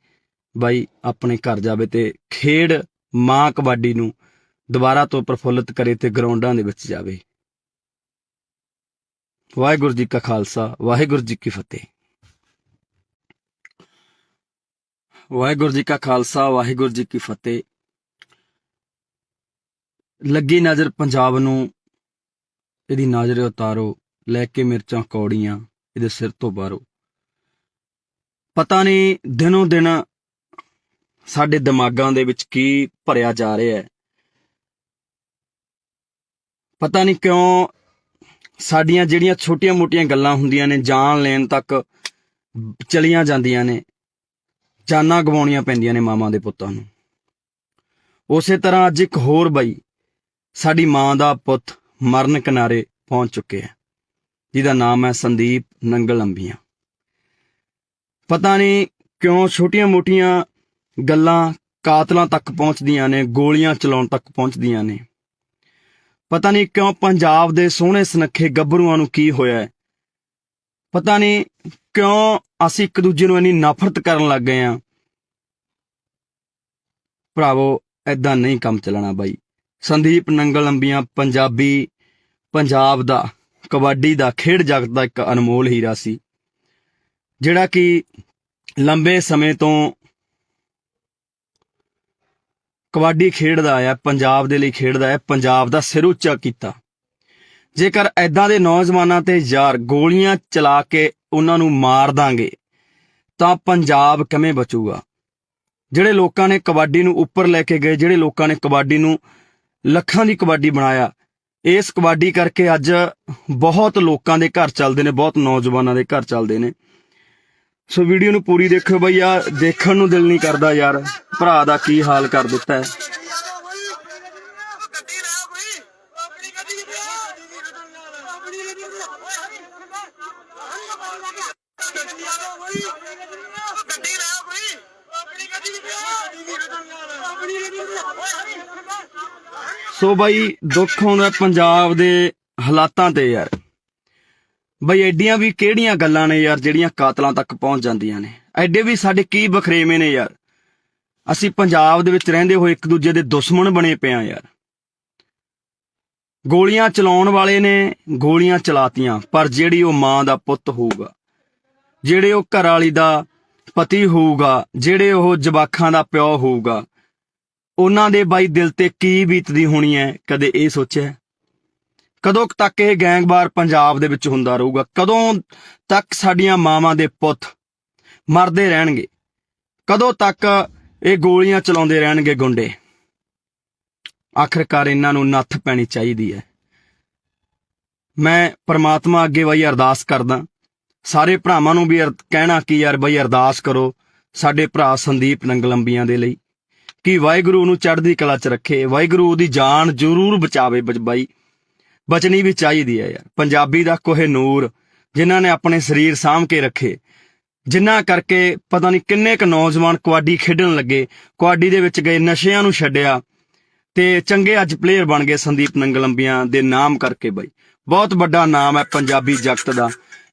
ਬਾਈ ਆਪਣੇ ਘਰ ਜਾਵੇ ਤੇ ਖੇਡ ਮਾਂ ਕਬੱਡੀ ਨੂੰ ਦੁਬਾਰਾ ਤੋਂ ਪ੍ਰਫੁੱਲਿਤ ਕਰੇ ਤੇ ਗਰਾਊਂਡਾਂ ਦੇ ਵਿੱਚ ਜਾਵੇ। ਵਾਹਿਗੁਰੂ ਜੀ ਕਾ ਖਾਲਸਾ, ਵਾਹਿਗੁਰੂ ਜੀ ਕੀ ਫਤਿਹ। ਵਾਹਿਗੁਰੂ ਜੀ ਕਾ ਖਾਲਸਾ, ਵਾਹਿਗੁਰੂ ਜੀ ਕੀ ਫਤਿਹ। ਲੱਗੀ ਨਜ਼ਰ ਪੰਜਾਬ ਨੂੰ, ਇਹਦੀ ਨਜ਼ਰ ਉਤਾਰੋ, ਲੈ ਕੇ ਮਿਰਚਾਂ ਕੌੜੀਆਂ ਇਹਦੇ ਸਿਰ ਤੋਂ ਬਾਹਰੋ। ਪਤਾ ਨਹੀਂ ਦਿਨੋਂ ਦਿਨ ਸਾਡੇ ਦਿਮਾਗਾਂ ਦੇ ਵਿੱਚ ਕੀ ਭਰਿਆ ਜਾ ਰਿਹਾ ਹੈ। ਪਤਾ ਨਹੀਂ ਕਿਉਂ ਸਾਡੀਆਂ ਜਿਹੜੀਆਂ ਛੋਟੀਆਂ-ਮੋਟੀਆਂ ਗੱਲਾਂ ਹੁੰਦੀਆਂ ਨੇ ਜਾਨ ਲੈਣ ਤੱਕ ਚਲੀਆਂ ਜਾਂਦੀਆਂ ਨੇ, ਜਾਨਾਂ ਗਵਾਉਣੀਆਂ ਪੈਂਦੀਆਂ ਨੇ ਮਾਵਾਂ ਦੇ ਪੁੱਤਾਂ ਨੂੰ। ਉਸੇ ਤਰ੍ਹਾਂ ਅੱਜ ਇੱਕ ਹੋਰ ਬਾਈ ਸਾਡੀ ਮਾਂ ਦਾ ਪੁੱਤ ਮਰਨ ਕਿਨਾਰੇ ਪਹੁੰਚ ਚੁੱਕਿਆ, ਜਿਹਦਾ ਨਾਮ ਹੈ ਸੰਦੀਪ ਨੰਗਲ ਅੰਬੀਆਂ। ਪਤਾ ਨਹੀਂ ਕਿਉਂ ਛੋਟੀਆਂ-ਮੋਟੀਆਂ ਗੱਲਾਂ ਕਾਤਲਾਂ ਤੱਕ ਪਹੁੰਚਦੀਆਂ ਨੇ, ਗੋਲੀਆਂ ਚਲਾਉਣ ਤੱਕ ਪਹੁੰਚਦੀਆਂ ਨੇ। ਪਤਾ ਨਹੀਂ ਕਿਉਂ ਪੰਜਾਬ ਦੇ ਸੋਹਣੇ ਸੁਨੱਖੇ ਗੱਭਰੂਆਂ ਨੂੰ ਕੀ ਹੋਇਆ। ਪਤਾ ਨਹੀਂ ਕਿਉਂ ਅਸੀਂ ਇੱਕ ਦੂਜੇ ਨੂੰ ਇੰਨੀ ਨਫ਼ਰਤ ਕਰਨ ਲੱਗ ਗਏ ਹਾਂ। ਭਰਾਵੋ, ਏਦਾਂ ਨਹੀਂ ਕੰਮ ਚੱਲਣਾ ਬਾਈ। ਸੰਦੀਪ ਨੰਗਲ ਅੰਬੀਆਂ ਪੰਜਾਬ ਦਾ ਕਬੱਡੀ ਦਾ ਖੇਡ ਜਗਤ ਦਾ ਇੱਕ ਅਨਮੋਲ ਹੀਰਾ ਸੀ, ਜਿਹੜਾ ਕਿ ਲੰਬੇ ਸਮੇਂ ਤੋਂ ਕਬੱਡੀ ਖੇਡਦਾ ਆਇਆ, ਪੰਜਾਬ ਦੇ ਲਈ ਖੇਡਦਾ ਹੈ, ਪੰਜਾਬ ਦਾ ਸਿਰ ਉੱਚਾ ਕੀਤਾ। ਜੇਕਰ ਐਦਾਂ ਦੇ ਨੌਜਵਾਨਾਂ ਤੇ ਯਾਰ ਗੋਲੀਆਂ ਚਲਾ ਕੇ ਉਹਨਾਂ ਨੂੰ ਮਾਰ ਦਾਂਗੇ ਤਾਂ ਪੰਜਾਬ ਕਿਵੇਂ ਬਚੂਗਾ? ਜਿਹੜੇ ਲੋਕਾਂ ਨੇ ਕਬੱਡੀ ਨੂੰ ਉੱਪਰ ਲੈ ਕੇ ਗਏ, ਜਿਹੜੇ ਲੋਕਾਂ ਨੇ ਕਬੱਡੀ ਨੂੰ ਲੱਖਾਂ ਦੀ ਕਬੱਡੀ ਬਣਾਇਆ, ਇਸ ਕਬੱਡੀ ਕਰਕੇ ਅੱਜ ਬਹੁਤ ਲੋਕਾਂ ਦੇ ਘਰ ਚੱਲਦੇ ਨੇ, ਬਹੁਤ ਨੌਜਵਾਨਾਂ ਦੇ ਘਰ ਚੱਲਦੇ ਨੇ। ਸੋ ਵੀਡੀਓ ਨੂੰ ਪੂਰੀ ਦੇਖਿਓ ਬਈ, ਆ ਦੇਖਣ ਨੂੰ ਦਿਲ ਨਹੀਂ ਕਰਦਾ ਯਾਰ, ਭਰਾ ਦਾ ਕੀ ਹਾਲ ਕਰ ਦਿੱਤਾ ਹੈ। ਸੋ ਬਾਈ ਦੁੱਖ ਆਉਂਦਾ ਪੰਜਾਬ ਦੇ ਹਾਲਾਤਾਂ ਤੇ ਯਾਰ। ਬਈ ਐਡੀਆਂ ਵੀ ਕਿਹੜੀਆਂ ਗੱਲਾਂ ਨੇ ਯਾਰ ਜਿਹੜੀਆਂ ਕਾਤਲਾਂ ਤੱਕ ਪਹੁੰਚ ਜਾਂਦੀਆਂ ਨੇ? ਐਡੇ ਵੀ ਸਾਡੇ ਕੀ ਬਖਰੇਵੇਂ ਨੇ ਯਾਰ? ਅਸੀਂ ਪੰਜਾਬ ਦੇ ਵਿੱਚ ਰਹਿੰਦੇ ਹੋਏ ਇੱਕ ਦੂਜੇ ਦੇ ਦੁਸ਼ਮਣ ਬਣੇ ਪਏ ਆ ਯਾਰ। ਗੋਲੀਆਂ ਚਲਾਉਣ ਵਾਲੇ ਨੇ ਗੋਲੀਆਂ ਚਲਾਤੀਆਂ, ਪਰ ਜਿਹੜੀ ਉਹ ਮਾਂ ਦਾ ਪੁੱਤ ਹੋਊਗਾ, ਜਿਹੜੇ ਉਹ ਘਰ ਵਾਲੀ ਦਾ ਪਤੀ ਹੋਊਗਾ, ਜਿਹੜੇ ਉਹ ਜਵਾਕਾਂ ਦਾ ਪਿਓ ਹੋਊਗਾ, ਉਹਨਾਂ ਦੇ ਬਾਈ ਦਿਲ ਤੇ ਕੀ ਬੀਤਦੀ ਹੋਣੀ ਹੈ? ਕਦੇ ਇਹ ਸੋਚਿਆ? ਕਦੋਂ ਤੱਕ ਇਹ ਗੈਂਗਵਾਰ ਪੰਜਾਬ ਦੇ ਵਿੱਚ ਹੁੰਦਾ ਰਹੂਗਾ? ਕਦੋਂ ਤੱਕ ਸਾਡੀਆਂ ਮਾਵਾਂ ਦੇ ਪੁੱਤ ਮਰਦੇ ਰਹਿਣਗੇ? ਕਦੋਂ ਤੱਕ ਇਹ ਗੋਲੀਆਂ ਚਲਾਉਂਦੇ ਰਹਿਣਗੇ ਗੁੰਡੇ? ਆਖਿਰਕਾਰ ਇਹਨਾਂ ਨੂੰ ਨੱਥ ਪੈਣੀ ਚਾਹੀਦੀ ਹੈ। ਮੈਂ ਪ੍ਰਮਾਤਮਾ ਅੱਗੇ ਬਈ ਅਰਦਾਸ ਕਰਦਾ, ਸਾਰੇ ਭਰਾਵਾਂ ਨੂੰ ਵੀ ਕਹਿਣਾ ਕਿ ਯਾਰ ਬਈ ਅਰਦਾਸ ਕਰੋ ਸਾਡੇ ਭਰਾ ਸੰਦੀਪ ਨੰਗਲ ਅੰਬੀਆਂ ਦੇ ਲਈ, ਕਿ ਵਾਹਿਗੁਰੂ ਨੂੰ ਚੜ੍ਹਦੀ ਕਲਾ 'ਚ ਰੱਖੇ, ਵਾਹਿਗੁਰੂ ਉਹਦੀ ਜਾਨ ਜ਼ਰੂਰ ਬਚਾਵੇ। ਬਾਈ ਬਚਣੀ ਵੀ ਚਾਹੀਦੀ ਹੈ ਯਾਰ। ਪੰਜਾਬੀ ਦਾ ਕੋਹਿਨੂਰ ਜਿਨ੍ਹਾਂ ਨੇ ਆਪਣੇ ਸਰੀਰ ਸਾਂਭ ਕੇ ਰੱਖੇ, ਜਿਨ੍ਹਾਂ ਕਰਕੇ ਪਤਾ ਨਹੀਂ ਕਿੰਨੇ ਕੁ ਨੌਜਵਾਨ ਕਬੱਡੀ ਖੇਡਣ ਲੱਗੇ, ਕਬੱਡੀ ਦੇ ਵਿੱਚ ਗਏ, ਨਸ਼ਿਆਂ ਨੂੰ ਛੱਡਿਆ ਤੇ ਚੰਗੇ ਅੱਜ ਪਲੇਅਰ ਬਣ ਗਏ ਸੰਦੀਪ ਨੰਗਲ ਅੰਬੀਆਂ ਦੇ ਨਾਮ ਕਰਕੇ। ਬਾਈ ਬਹੁਤ ਵੱਡਾ ਨਾਮ ਹੈ ਪੰਜਾਬੀ ਜਗਤ ਦਾ।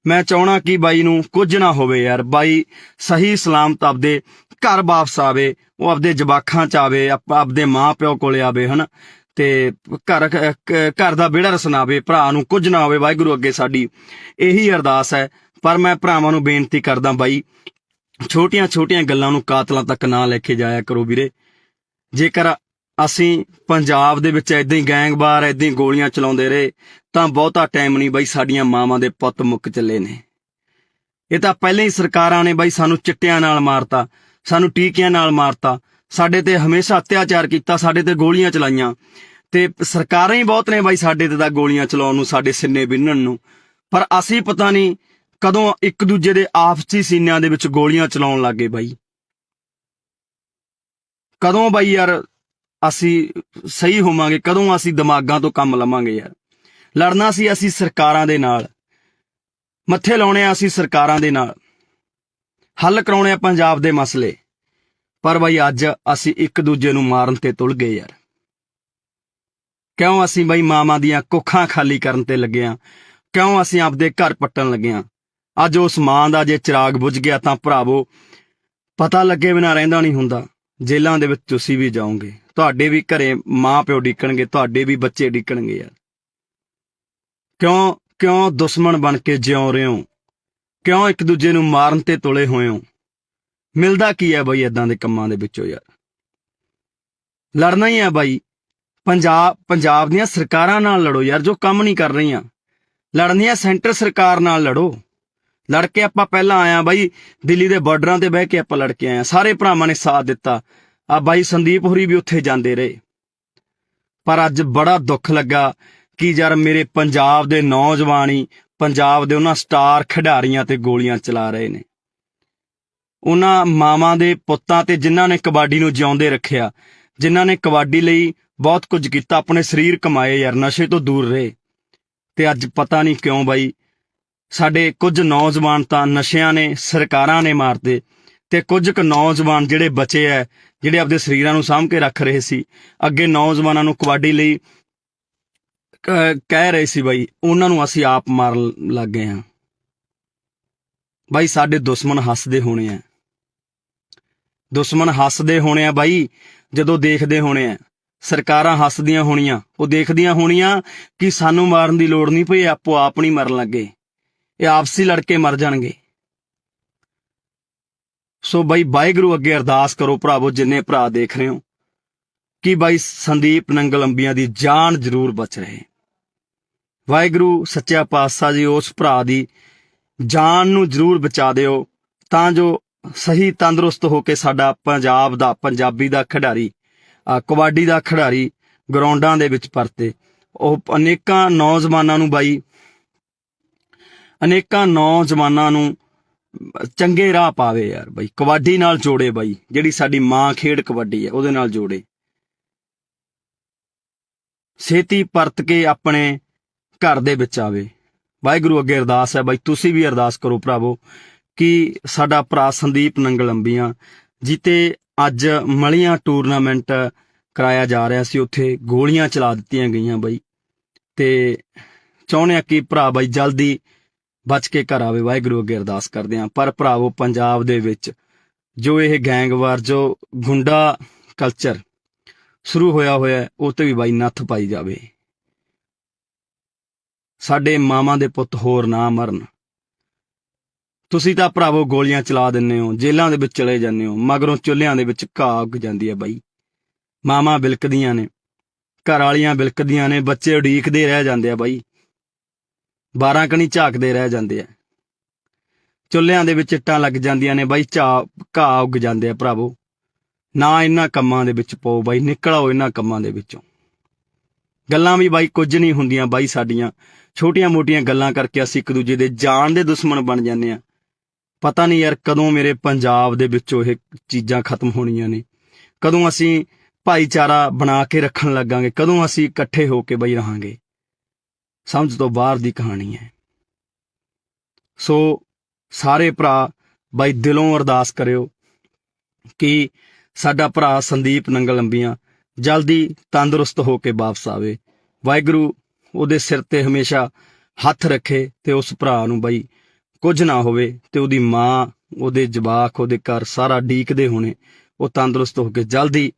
ਮੈਂ ਚਾਹਣਾ ਕਿ ਬਾਈ ਨੂੰ ਕੁਝ ਨਾ ਹੋਵੇ ਯਾਰ, ਬਾਈ ਸਹੀ ਸਲਾਮਤ ਆਪਦੇ ਘਰ ਵਾਪਸ ਆਵੇ, ਉਹ ਆਪਦੇ ਜਵਾਕਾਂ 'ਚ ਆਵੇ, ਆਪਦੇ ਮਾਂ ਪਿਓ ਕੋਲੇ ਆਵੇ, ਹਨਾ, ਤੇ ਘਰ ਦਾ ਵਿਹੜਾ ਰਸਨਾਵੇ, ਭਰਾ ਨੂੰ ਕੁਝ ਨਾ ਹੋਵੇ। ਵਾਹਿਗੁਰੂ ਅੱਗੇ ਸਾਡੀ ਇਹੀ ਅਰਦਾਸ ਹੈ। ਪਰ ਮੈਂ ਭਰਾਵਾਂ ਨੂੰ ਬੇਨਤੀ ਕਰਦਾ ਬਾਈ, ਛੋਟੀਆਂ ਗੱਲਾਂ ਨੂੰ ਕਾਤਲਾਂ ਤੱਕ ਨਾ ਲੈ ਕੇ ਜਾਇਆ ਕਰੋ ਵੀਰੇ। ਜੇਕਰ ਅਸੀਂ ਪੰਜਾਬ ਦੇ ਵਿੱਚ ਏਦਾਂ ਹੀ ਗੈਂਗਵਾਰ ਏਦਾਂ ਹੀ ਗੋਲੀਆਂ ਚਲਾਉਂਦੇ ਰਹੇ ਤਾਂ ਬਹੁਤਾ ਟਾਈਮ ਨਹੀਂ ਬਾਈ, ਸਾਡੀਆਂ ਮਾਵਾਂ ਦੇ ਪੁੱਤ ਮੁੱਕ ਚੱਲੇ ਨੇ। ਇਹ ਤਾਂ ਪਹਿਲਾਂ ਹੀ ਸਰਕਾਰਾਂ ਨੇ ਬਾਈ ਸਾਨੂੰ ਚਿੱਟਿਆਂ ਨਾਲ ਮਾਰਤਾ, ਸਾਨੂੰ ਟੀਕਿਆਂ ਨਾਲ ਮਾਰਤਾ, ਸਾਡੇ ਤੇ ਹਮੇਸ਼ਾ ਅਤਿਆਚਾਰ ਕੀਤਾ, ਸਾਡੇ ਤੇ ਗੋਲੀਆਂ ਚਲਾਈਆਂ, ਤੇ ਸਰਕਾਰਾਂ ਹੀ ਬਹੁਤ ਨੇ ਬਾਈ ਸਾਡੇ ਤੇ ਤਾਂ ਗੋਲੀਆਂ ਚਲਾਉਣ ਨੂੰ, ਸਾਡੇ ਸਿੰਨੇ ਬਿੰਨਣ ਨੂੰ। ਪਰ ਅਸੀਂ ਪਤਾ ਨਹੀਂ ਕਦੋਂ ਇੱਕ ਦੂਜੇ ਦੇ ਆਪਸੀ ਸੀਨਿਆਂ ਦੇ ਵਿੱਚ ਗੋਲੀਆਂ ਚਲਾਉਣ ਲੱਗ ਗਏ ਬਾਈ। ਕਦੋਂ ਬਾਈ ਯਾਰ ਅਸੀਂ ਸਹੀ ਹੋਵਾਂਗੇ? ਕਦੋਂ ਅਸੀਂ ਦਿਮਾਗਾਂ ਤੋਂ ਕੰਮ ਲਵਾਂਗੇ ਯਾਰ? ਲੜਨਾ ਸੀ ਅਸੀਂ ਸਰਕਾਰਾਂ ਦੇ ਨਾਲ, ਮੱਥੇ ਲਾਉਣੇ ਆ ਅਸੀਂ ਸਰਕਾਰਾਂ ਦੇ ਨਾਲ, ਹੱਲ ਕਰਾਉਣੇ ਆ ਪੰਜਾਬ ਦੇ ਮਸਲੇ। ਪਰ ਬਾਈ ਅੱਜ ਅਸੀਂ ਇੱਕ ਦੂਜੇ ਨੂੰ ਮਾਰਨ ਤੇ ਤੁਲ ਗਏ ਯਾਰ। ਕਿਉਂ ਅਸੀਂ ਬਾਈ ਮਾਵਾਂ ਦੀਆਂ ਕੁੱਖਾਂ ਖਾਲੀ ਕਰਨ ਤੇ ਲੱਗੇ ਆ? ਕਿਉਂ ਅਸੀਂ ਆਪਦੇ ਘਰ ਪੱਟਣ ਲੱਗੇ ਆ? ਅੱਜ ਉਸ ਮਾਂ ਦਾ ਜੇ ਚਿਰਾਗ ਬੁਝ ਗਿਆ ਤਾਂ ਭਰਾਵੋ ਪਤਾ ਲੱਗੇ ਬਿਨਾਂ ਰਹਿੰਦਾ ਨਹੀਂ ਹੁੰਦਾ। ਜੇਲ੍ਹਾਂ ਦੇ ਵਿੱਚ ਤੁਸੀਂ ਵੀ ਜਾਓਗੇ, ਤੁਹਾਡੇ ਵੀ ਘਰੇ ਮਾਂ ਪਿਓ ਡਿੱਕਣਗੇ, ਤੁਹਾਡੇ ਵੀ ਬੱਚੇ ਡਿੱਕਣਗੇ ਯਾਰ। ਕਿਉਂ ਦੁਸ਼ਮਣ ਬਣ ਕੇ ਜਿਉਂ ਰਹੇ ਹੋ? ਕਿਉਂ ਇੱਕ ਦੂਜੇ ਨੂੰ ਮਾਰਨ ਤੇ ਤੁਲੇ ਹੋਏ ਹੋ? ਮਿਲਦਾ ਕੀ ਹੈ ਬਾਈ ਏਦਾਂ ਦੇ ਕੰਮਾਂ ਦੇ ਵਿੱਚੋਂ ਯਾਰ? ਲੜਨਾ ਹੀ ਹੈ ਬਾਈ। ਪੰਜਾਬ ਦੀਆਂ ਸਰਕਾਰਾਂ ਨਾਲ ਲੜੋ ਯਾਰ, ਜੋ ਕੰਮ ਨਹੀਂ ਕਰ ਰਹੀਆਂ। ਲੜਨੀ ਹੈ ਸੈਂਟਰ ਸਰਕਾਰ ਨਾਲ ਲੜੋ, ਲੜ ਕੇ ਆਪਾਂ ਪਹਿਲਾਂ ਆਇਆ ਬਾਈ, ਦਿੱਲੀ ਦੇ ਬਾਰਡਰਾਂ ਤੇ ਬਹਿ ਕੇ ਆਪਾਂ ਲੜ ਕੇ ਆਏ, ਸਾਰੇ ਭਰਾਵਾਂ ਨੇ ਸਾਥ ਦਿੱਤਾ। ਆ ਬਾਈ ਸੰਦੀਪ ਹੋਰੀ ਵੀ ਉੱਥੇ ਜਾਂਦੇ ਰਹੇ। ਪਰ ਅੱਜ ਬੜਾ ਦੁੱਖ ਲੱਗਾ ਕਿ ਯਾਰ ਮੇਰੇ ਪੰਜਾਬ ਦੇ ਨੌਜਵਾਨ ਹੀ ਪੰਜਾਬ ਦੇ ਉਹਨਾਂ ਸਟਾਰ ਖਿਡਾਰੀਆਂ ਤੇ ਗੋਲੀਆਂ ਚਲਾ ਰਹੇ ਨੇ। ਉਹਨਾਂ ਮਾਵਾਂ ਦੇ ਪੁੱਤਾਂ ਤੇ ਜਿਨ੍ਹਾਂ ਨੇ ਕਬੱਡੀ ਨੂੰ ਜਿਉਂਦੇ ਰੱਖਿਆ, ਜਿਨ੍ਹਾਂ ਨੇ ਕਬੱਡੀ ਲਈ ਬਹੁਤ ਕੁਝ ਕੀਤਾ, ਆਪਣੇ ਸਰੀਰ ਕਮਾਏ ਯਾਰ, ਨਸ਼ੇ ਤੋਂ ਦੂਰ ਰਹੇ। ਤੇ ਅੱਜ ਪਤਾ ਨਹੀਂ ਕਿਉਂ ਬਾਈ ਸਾਡੇ ਕੁਝ ਨੌਜਵਾਨ ਤਾਂ ਨਸ਼ਿਆਂ ਨੇ, ਸਰਕਾਰਾਂ ਨੇ ਮਾਰਦੇ, ਤੇ ਕੁਝ ਕੁ ਨੌਜਵਾਨ ਜਿਹੜੇ ਬਚੇ ਐ, ਜਿਹੜੇ ਆਪਦੇ ਸਰੀਰਾਂ ਨੂੰ ਸਾਂਭ ਕੇ ਰੱਖ ਰਹੇ ਸੀ, ਅੱਗੇ ਨੌਜਵਾਨਾਂ ਨੂੰ ਕਬੱਡੀ ਲਈ ਕਹਿ ਰਹੇ ਸੀ ਬਾਈ, ਉਹਨਾਂ ਨੂੰ ਅਸੀਂ ਆਪ ਮਾਰਨ ਲੱਗ ਗਏ ਹਾਂ। ਬਾਈ ਸਾਡੇ ਦੁਸ਼ਮਣ ਹੱਸਦੇ ਹੋਣੇ ਆ, ਦੁਸ਼ਮਣ ਹੱਸਦੇ ਹੋਣੇ ਆ ਬਾਈ, ਜਦੋਂ ਦੇਖਦੇ ਹੋਣੇ ਆ। ਸਰਕਾਰਾਂ ਹੱਸਦੀਆਂ ਹੋਣੀਆਂ, ਉਹ ਦੇਖਦੀਆਂ ਹੋਣੀਆਂ ਕਿ ਸਾਨੂੰ ਮਾਰਨ ਦੀ ਲੋੜ ਨਹੀਂ ਪਈ, ਆਪੋ ਆਪ ਨਹੀਂ ਮਰਨ ਲੱਗੇ, ਇਹ ਆਪਸੀ ਲੜ ਕੇ ਮਰ ਜਾਣਗੇ। ਸੋ ਬਾਈ ਵਾਹਿਗੁਰੂ ਅੱਗੇ ਅਰਦਾਸ ਕਰੋ ਭਰਾਵੋ, ਜਿੰਨੇ ਭਰਾ ਦੇਖ ਰਹੇ ਹੋ, ਕਿ ਬਾਈ ਸੰਦੀਪ ਨੰਗਲ ਅੰਬੀਆਂ ਦੀ ਜਾਨ ਜ਼ਰੂਰ ਬਚ ਰਹੇ। ਵਾਹਿਗੁਰੂ ਸੱਚਾ ਪਾਤਸ਼ਾਹ ਜੀ ਉਸ ਭਰਾ ਦੀ ਜਾਨ ਨੂੰ ਜ਼ਰੂਰ ਬਚਾ ਦਿਓ, ਤਾਂ ਜੋ ਸਹੀ ਤੰਦਰੁਸਤ ਹੋ ਕੇ ਸਾਡਾ ਪੰਜਾਬ ਦਾ, ਪੰਜਾਬੀ ਦਾ ਖਿਡਾਰੀ, ਕਬੱਡੀ ਦਾ ਖਿਡਾਰੀ ਗਰਾਊਂਡਾਂ ਦੇ ਵਿੱਚ ਪਰਤੇ। ਉਹ ਅਨੇਕਾਂ ਨੌਜਵਾਨਾਂ ਨੂੰ ਬਾਈ, ਅਨੇਕਾਂ ਨੌਜਵਾਨਾਂ ਨੂੰ ਚੰਗੇ ਰਾਹ ਪਾਵੇ ਯਾਰ ਬਾਈ, ਕਬੱਡੀ ਨਾਲ ਜੋੜੇ ਬਾਈ, ਜਿਹੜੀ ਸਾਡੀ ਮਾਂ ਖੇਡ ਕਬੱਡੀ ਹੈ ਉਹਦੇ ਨਾਲ ਜੋੜੇ। ਛੇਤੀ ਪਰਤ ਕੇ ਆਪਣੇ ਘਰ ਦੇ ਵਿੱਚ ਆਵੇ। ਵਾਹਿਗੁਰੂ ਅੱਗੇ ਅਰਦਾਸ ਹੈ ਬਾਈ, ਤੁਸੀਂ ਵੀ ਅਰਦਾਸ ਕਰੋ ਭਰਾਵੋ ਕਿ ਸਾਡਾ ਭਰਾ ਸੰਦੀਪ ਨੰਗਲ ਅੰਬੀਆਂ ਜਿੱਤੇ ਅੱਜ ਮਲੀਆਂ ਟੂਰਨਾਮੈਂਟ ਕਰਾਇਆ ਜਾ ਰਿਹਾ ਸੀ, ਉੱਥੇ ਗੋਲੀਆਂ ਚਲਾ ਦਿੱਤੀਆਂ ਗਈਆਂ ਬਾਈ, ਤੇ ਚਾਹੁੰਦੇ ਆ ਕਿ ਭਰਾ ਬਾਈ ਜਲਦੀ ਬਚ ਕੇ ਘਰ ਆਵੇ। ਵਾਹਿਗੁਰੂ ਅੱਗੇ ਅਰਦਾਸ ਕਰਦੇ ਹਾਂ। ਪਰ ਭਰਾਵੋ ਪੰਜਾਬ ਦੇ ਵਿੱਚ ਜੋ ਇਹ ਗੈਂਗਵਾਰ, ਜੋ ਗੁੰਡਾ ਕਲਚਰ ਸ਼ੁਰੂ ਹੋਇਆ ਉਹ ਤੇ ਵੀ ਬਾਈ ਨੱਥ ਪਾਈ ਜਾਵੇ। ਸਾਡੇ ਮਾਵਾਂ ਦੇ ਪੁੱਤ ਹੋਰ ਨਾ ਮਰਨ। ਤੁਸੀਂ ਤਾਂ ਭਰਾਵੋ ਗੋਲੀਆਂ ਚਲਾ ਦਿੰਦੇ ਹੋ, ਜੇਲ੍ਹਾਂ ਦੇ ਵਿੱਚ ਚਲੇ ਜਾਂਦੇ ਹੋ, ਮਗਰੋਂ ਚੁੱਲ੍ਹਿਆਂ ਦੇ ਵਿੱਚ ਘਾਹ ਉੱਗ ਜਾਂਦੀ ਹੈ ਬਾਈ, ਮਾਵਾਂ ਬਿਲਕਦੀਆਂ ਨੇ, ਘਰ ਵਾਲੀਆਂ ਬਿਲਕਦੀਆਂ ਨੇ, ਬੱਚੇ ਉਡੀਕਦੇ ਰਹਿ ਜਾਂਦੇ ਆ ਬਾਈ, 12 ਕਣੀ ਝਾਕਦੇ ਰਹਿ ਜਾਂਦੇ ਆ, ਚੁੱਲ੍ਹਿਆਂ ਦੇ ਵਿੱਚ ਇੱਟਾਂ ਲੱਗ ਜਾਂਦੀਆਂ ਨੇ ਬਾਈ, ਘਾਹ ਉੱਗ ਜਾਂਦੇ ਆ। ਭਰਾਵੋ ਨਾ ਇਹਨਾਂ ਕੰਮਾਂ ਦੇ ਵਿੱਚ ਪਾਓ ਬਾਈ, ਨਿਕਲ ਆਓ ਇਹਨਾਂ ਕੰਮਾਂ ਦੇ ਵਿੱਚੋਂ। ਗੱਲਾਂ ਵੀ ਬਾਈ ਕੁਝ ਨਹੀਂ ਹੁੰਦੀਆਂ ਬਾਈ, ਸਾਡੀਆਂ ਛੋਟੀਆਂ ਮੋਟੀਆਂ ਗੱਲਾਂ ਕਰਕੇ ਅਸੀਂ ਇੱਕ ਦੂਜੇ ਦੇ ਜਾਨ ਦੇ ਦੁਸ਼ਮਣ ਬਣ ਜਾਂਦੇ ਆ। ਪਤਾ ਨਹੀਂ ਯਾਰ ਕਦੋਂ ਮੇਰੇ ਪੰਜਾਬ ਦੇ ਵਿੱਚੋਂ ਇਹ ਚੀਜ਼ਾਂ ਖਤਮ ਹੋਣੀਆਂ ਨੇ, ਕਦੋਂ ਅਸੀਂ ਭਾਈਚਾਰਾ ਬਣਾ ਕੇ ਰੱਖਣ ਲੱਗਾਂਗੇ, ਕਦੋਂ ਅਸੀਂ ਇਕੱਠੇ ਹੋ ਕੇ ਬਾਈ ਰਹਾਂਗੇ। ਸਮਝ ਤੋਂ ਬਾਹਰ ਦੀ ਕਹਾਣੀ ਹੈ। ਸੋ ਸਾਰੇ ਭਰਾ ਬਾਈ ਦਿਲੋਂ ਅਰਦਾਸ ਕਰਿਓ ਕਿ ਸਾਡਾ ਭਰਾ ਸੰਦੀਪ ਨੰਗਲ ਅੰਬੀਆਂ ਜਲਦੀ ਤੰਦਰੁਸਤ ਹੋ ਕੇ ਵਾਪਸ ਆਵੇ। ਵਾਹਿਗੁਰੂ ਉਹਦੇ ਸਿਰ ਤੇ ਹਮੇਸ਼ਾ ਹੱਥ ਰੱਖੇ ਤੇ ਉਸ ਭਰਾ ਨੂੰ ਬਾਈ ਕੁਝ ਨਾ ਹੋਵੇ, ਤੇ ਉਹਦੀ ਮਾਂ, ਉਹਦੇ ਜਵਾਕ, ਉਹਦੇ ਘਰ ਸਾਰਾ ਡੀਕਦੇ ਹੋਣੇ, ਉਹ ਤੰਦਰੁਸਤ ਹੋ ਕੇ ਜਲਦੀ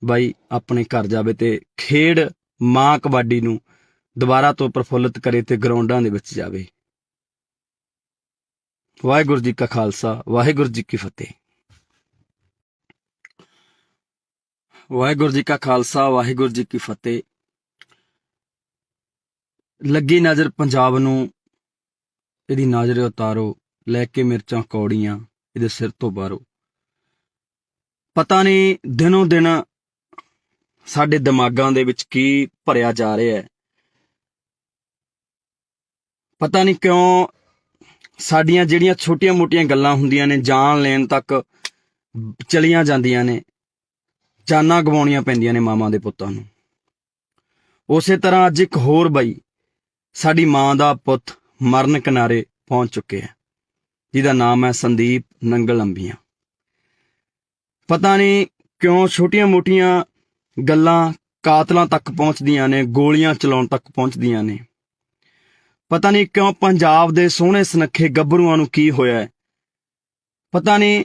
ਬਾਈ ਆਪਣੇ ਘਰ ਜਾਵੇ ਤੇ ਖੇਡ ਮਾਂ ਕਬੱਡੀ ਨੂੰ ਦੁਬਾਰਾ ਤੋਂ ਪ੍ਰਫੁੱਲਿਤ ਕਰੇ ਤੇ ਗਰਾਊਂਡਾਂ ਦੇ ਵਿੱਚ ਜਾਵੇ। ਵਾਹਿਗੁਰੂ ਜੀ ਕਾ ਖਾਲਸਾ, ਵਾਹਿਗੁਰੂ ਜੀ ਕੀ ਫਤਿਹ। ਵਾਹਿਗੁਰੂ ਜੀ ਕਾ ਖਾਲਸਾ, ਵਾਹਿਗੁਰੂ ਜੀ ਕੀ ਫਤਿਹ। ਲੱਗੀ ਨਜ਼ਰ ਪੰਜਾਬ ਨੂੰ, ਇਹਦੀ ਨਜ਼ਰ ਉਤਾਰੋ, ਲੈ ਕੇ ਮਿਰਚਾਂ ਕੌੜੀਆਂ ਇਹਦੇ ਸਿਰ ਤੋਂ ਬਾਹਰੋ। ਪਤਾ ਨਹੀਂ ਦਿਨੋਂ ਦਿਨ ਸਾਡੇ ਦਿਮਾਗਾਂ ਦੇ ਵਿੱਚ ਕੀ ਭਰਿਆ ਜਾ ਰਿਹਾ ਹੈ। ਪਤਾ ਨਹੀਂ ਕਿਉਂ ਸਾਡੀਆਂ ਜਿਹੜੀਆਂ ਛੋਟੀਆਂ ਮੋਟੀਆਂ ਗੱਲਾਂ ਹੁੰਦੀਆਂ ਨੇ, ਜਾਨ ਲੈਣ ਤੱਕ ਚਲੀਆਂ ਜਾਂਦੀਆਂ ਨੇ, ਜਾਨਾਂ ਗਵਾਉਣੀਆਂ ਪੈਂਦੀਆਂ ਨੇ ਮਾਵਾਂ ਦੇ ਪੁੱਤਾਂ ਨੂੰ। ਉਸੇ ਤਰ੍ਹਾਂ ਅੱਜ ਇੱਕ ਹੋਰ ਬਾਈ, ਸਾਡੀ ਮਾਂ ਦਾ ਪੁੱਤ ਮਰਨ ਕਿਨਾਰੇ ਪਹੁੰਚ ਚੁੱਕਿਆ, ਜਿਹਦਾ ਨਾਮ ਹੈ ਸੰਦੀਪ ਨੰਗਲ ਅੰਬੀਆਂ। ਪਤਾ ਨਹੀਂ ਕਿਉਂ ਛੋਟੀਆਂ ਮੋਟੀਆਂ ਗੱਲਾਂ ਕਾਤਲਾਂ ਤੱਕ ਪਹੁੰਚਦੀਆਂ ਨੇ, ਗੋਲੀਆਂ ਚਲਾਉਣ ਤੱਕ ਪਹੁੰਚਦੀਆਂ ਨੇ। ਪਤਾ ਨਹੀਂ ਕਿਉਂ ਪੰਜਾਬ ਦੇ ਸੋਹਣੇ ਸੁਨੱਖੇ ਗੱਭਰੂਆਂ ਨੂੰ ਕੀ ਹੋਇਆ ਹੈ। ਪਤਾ ਨਹੀਂ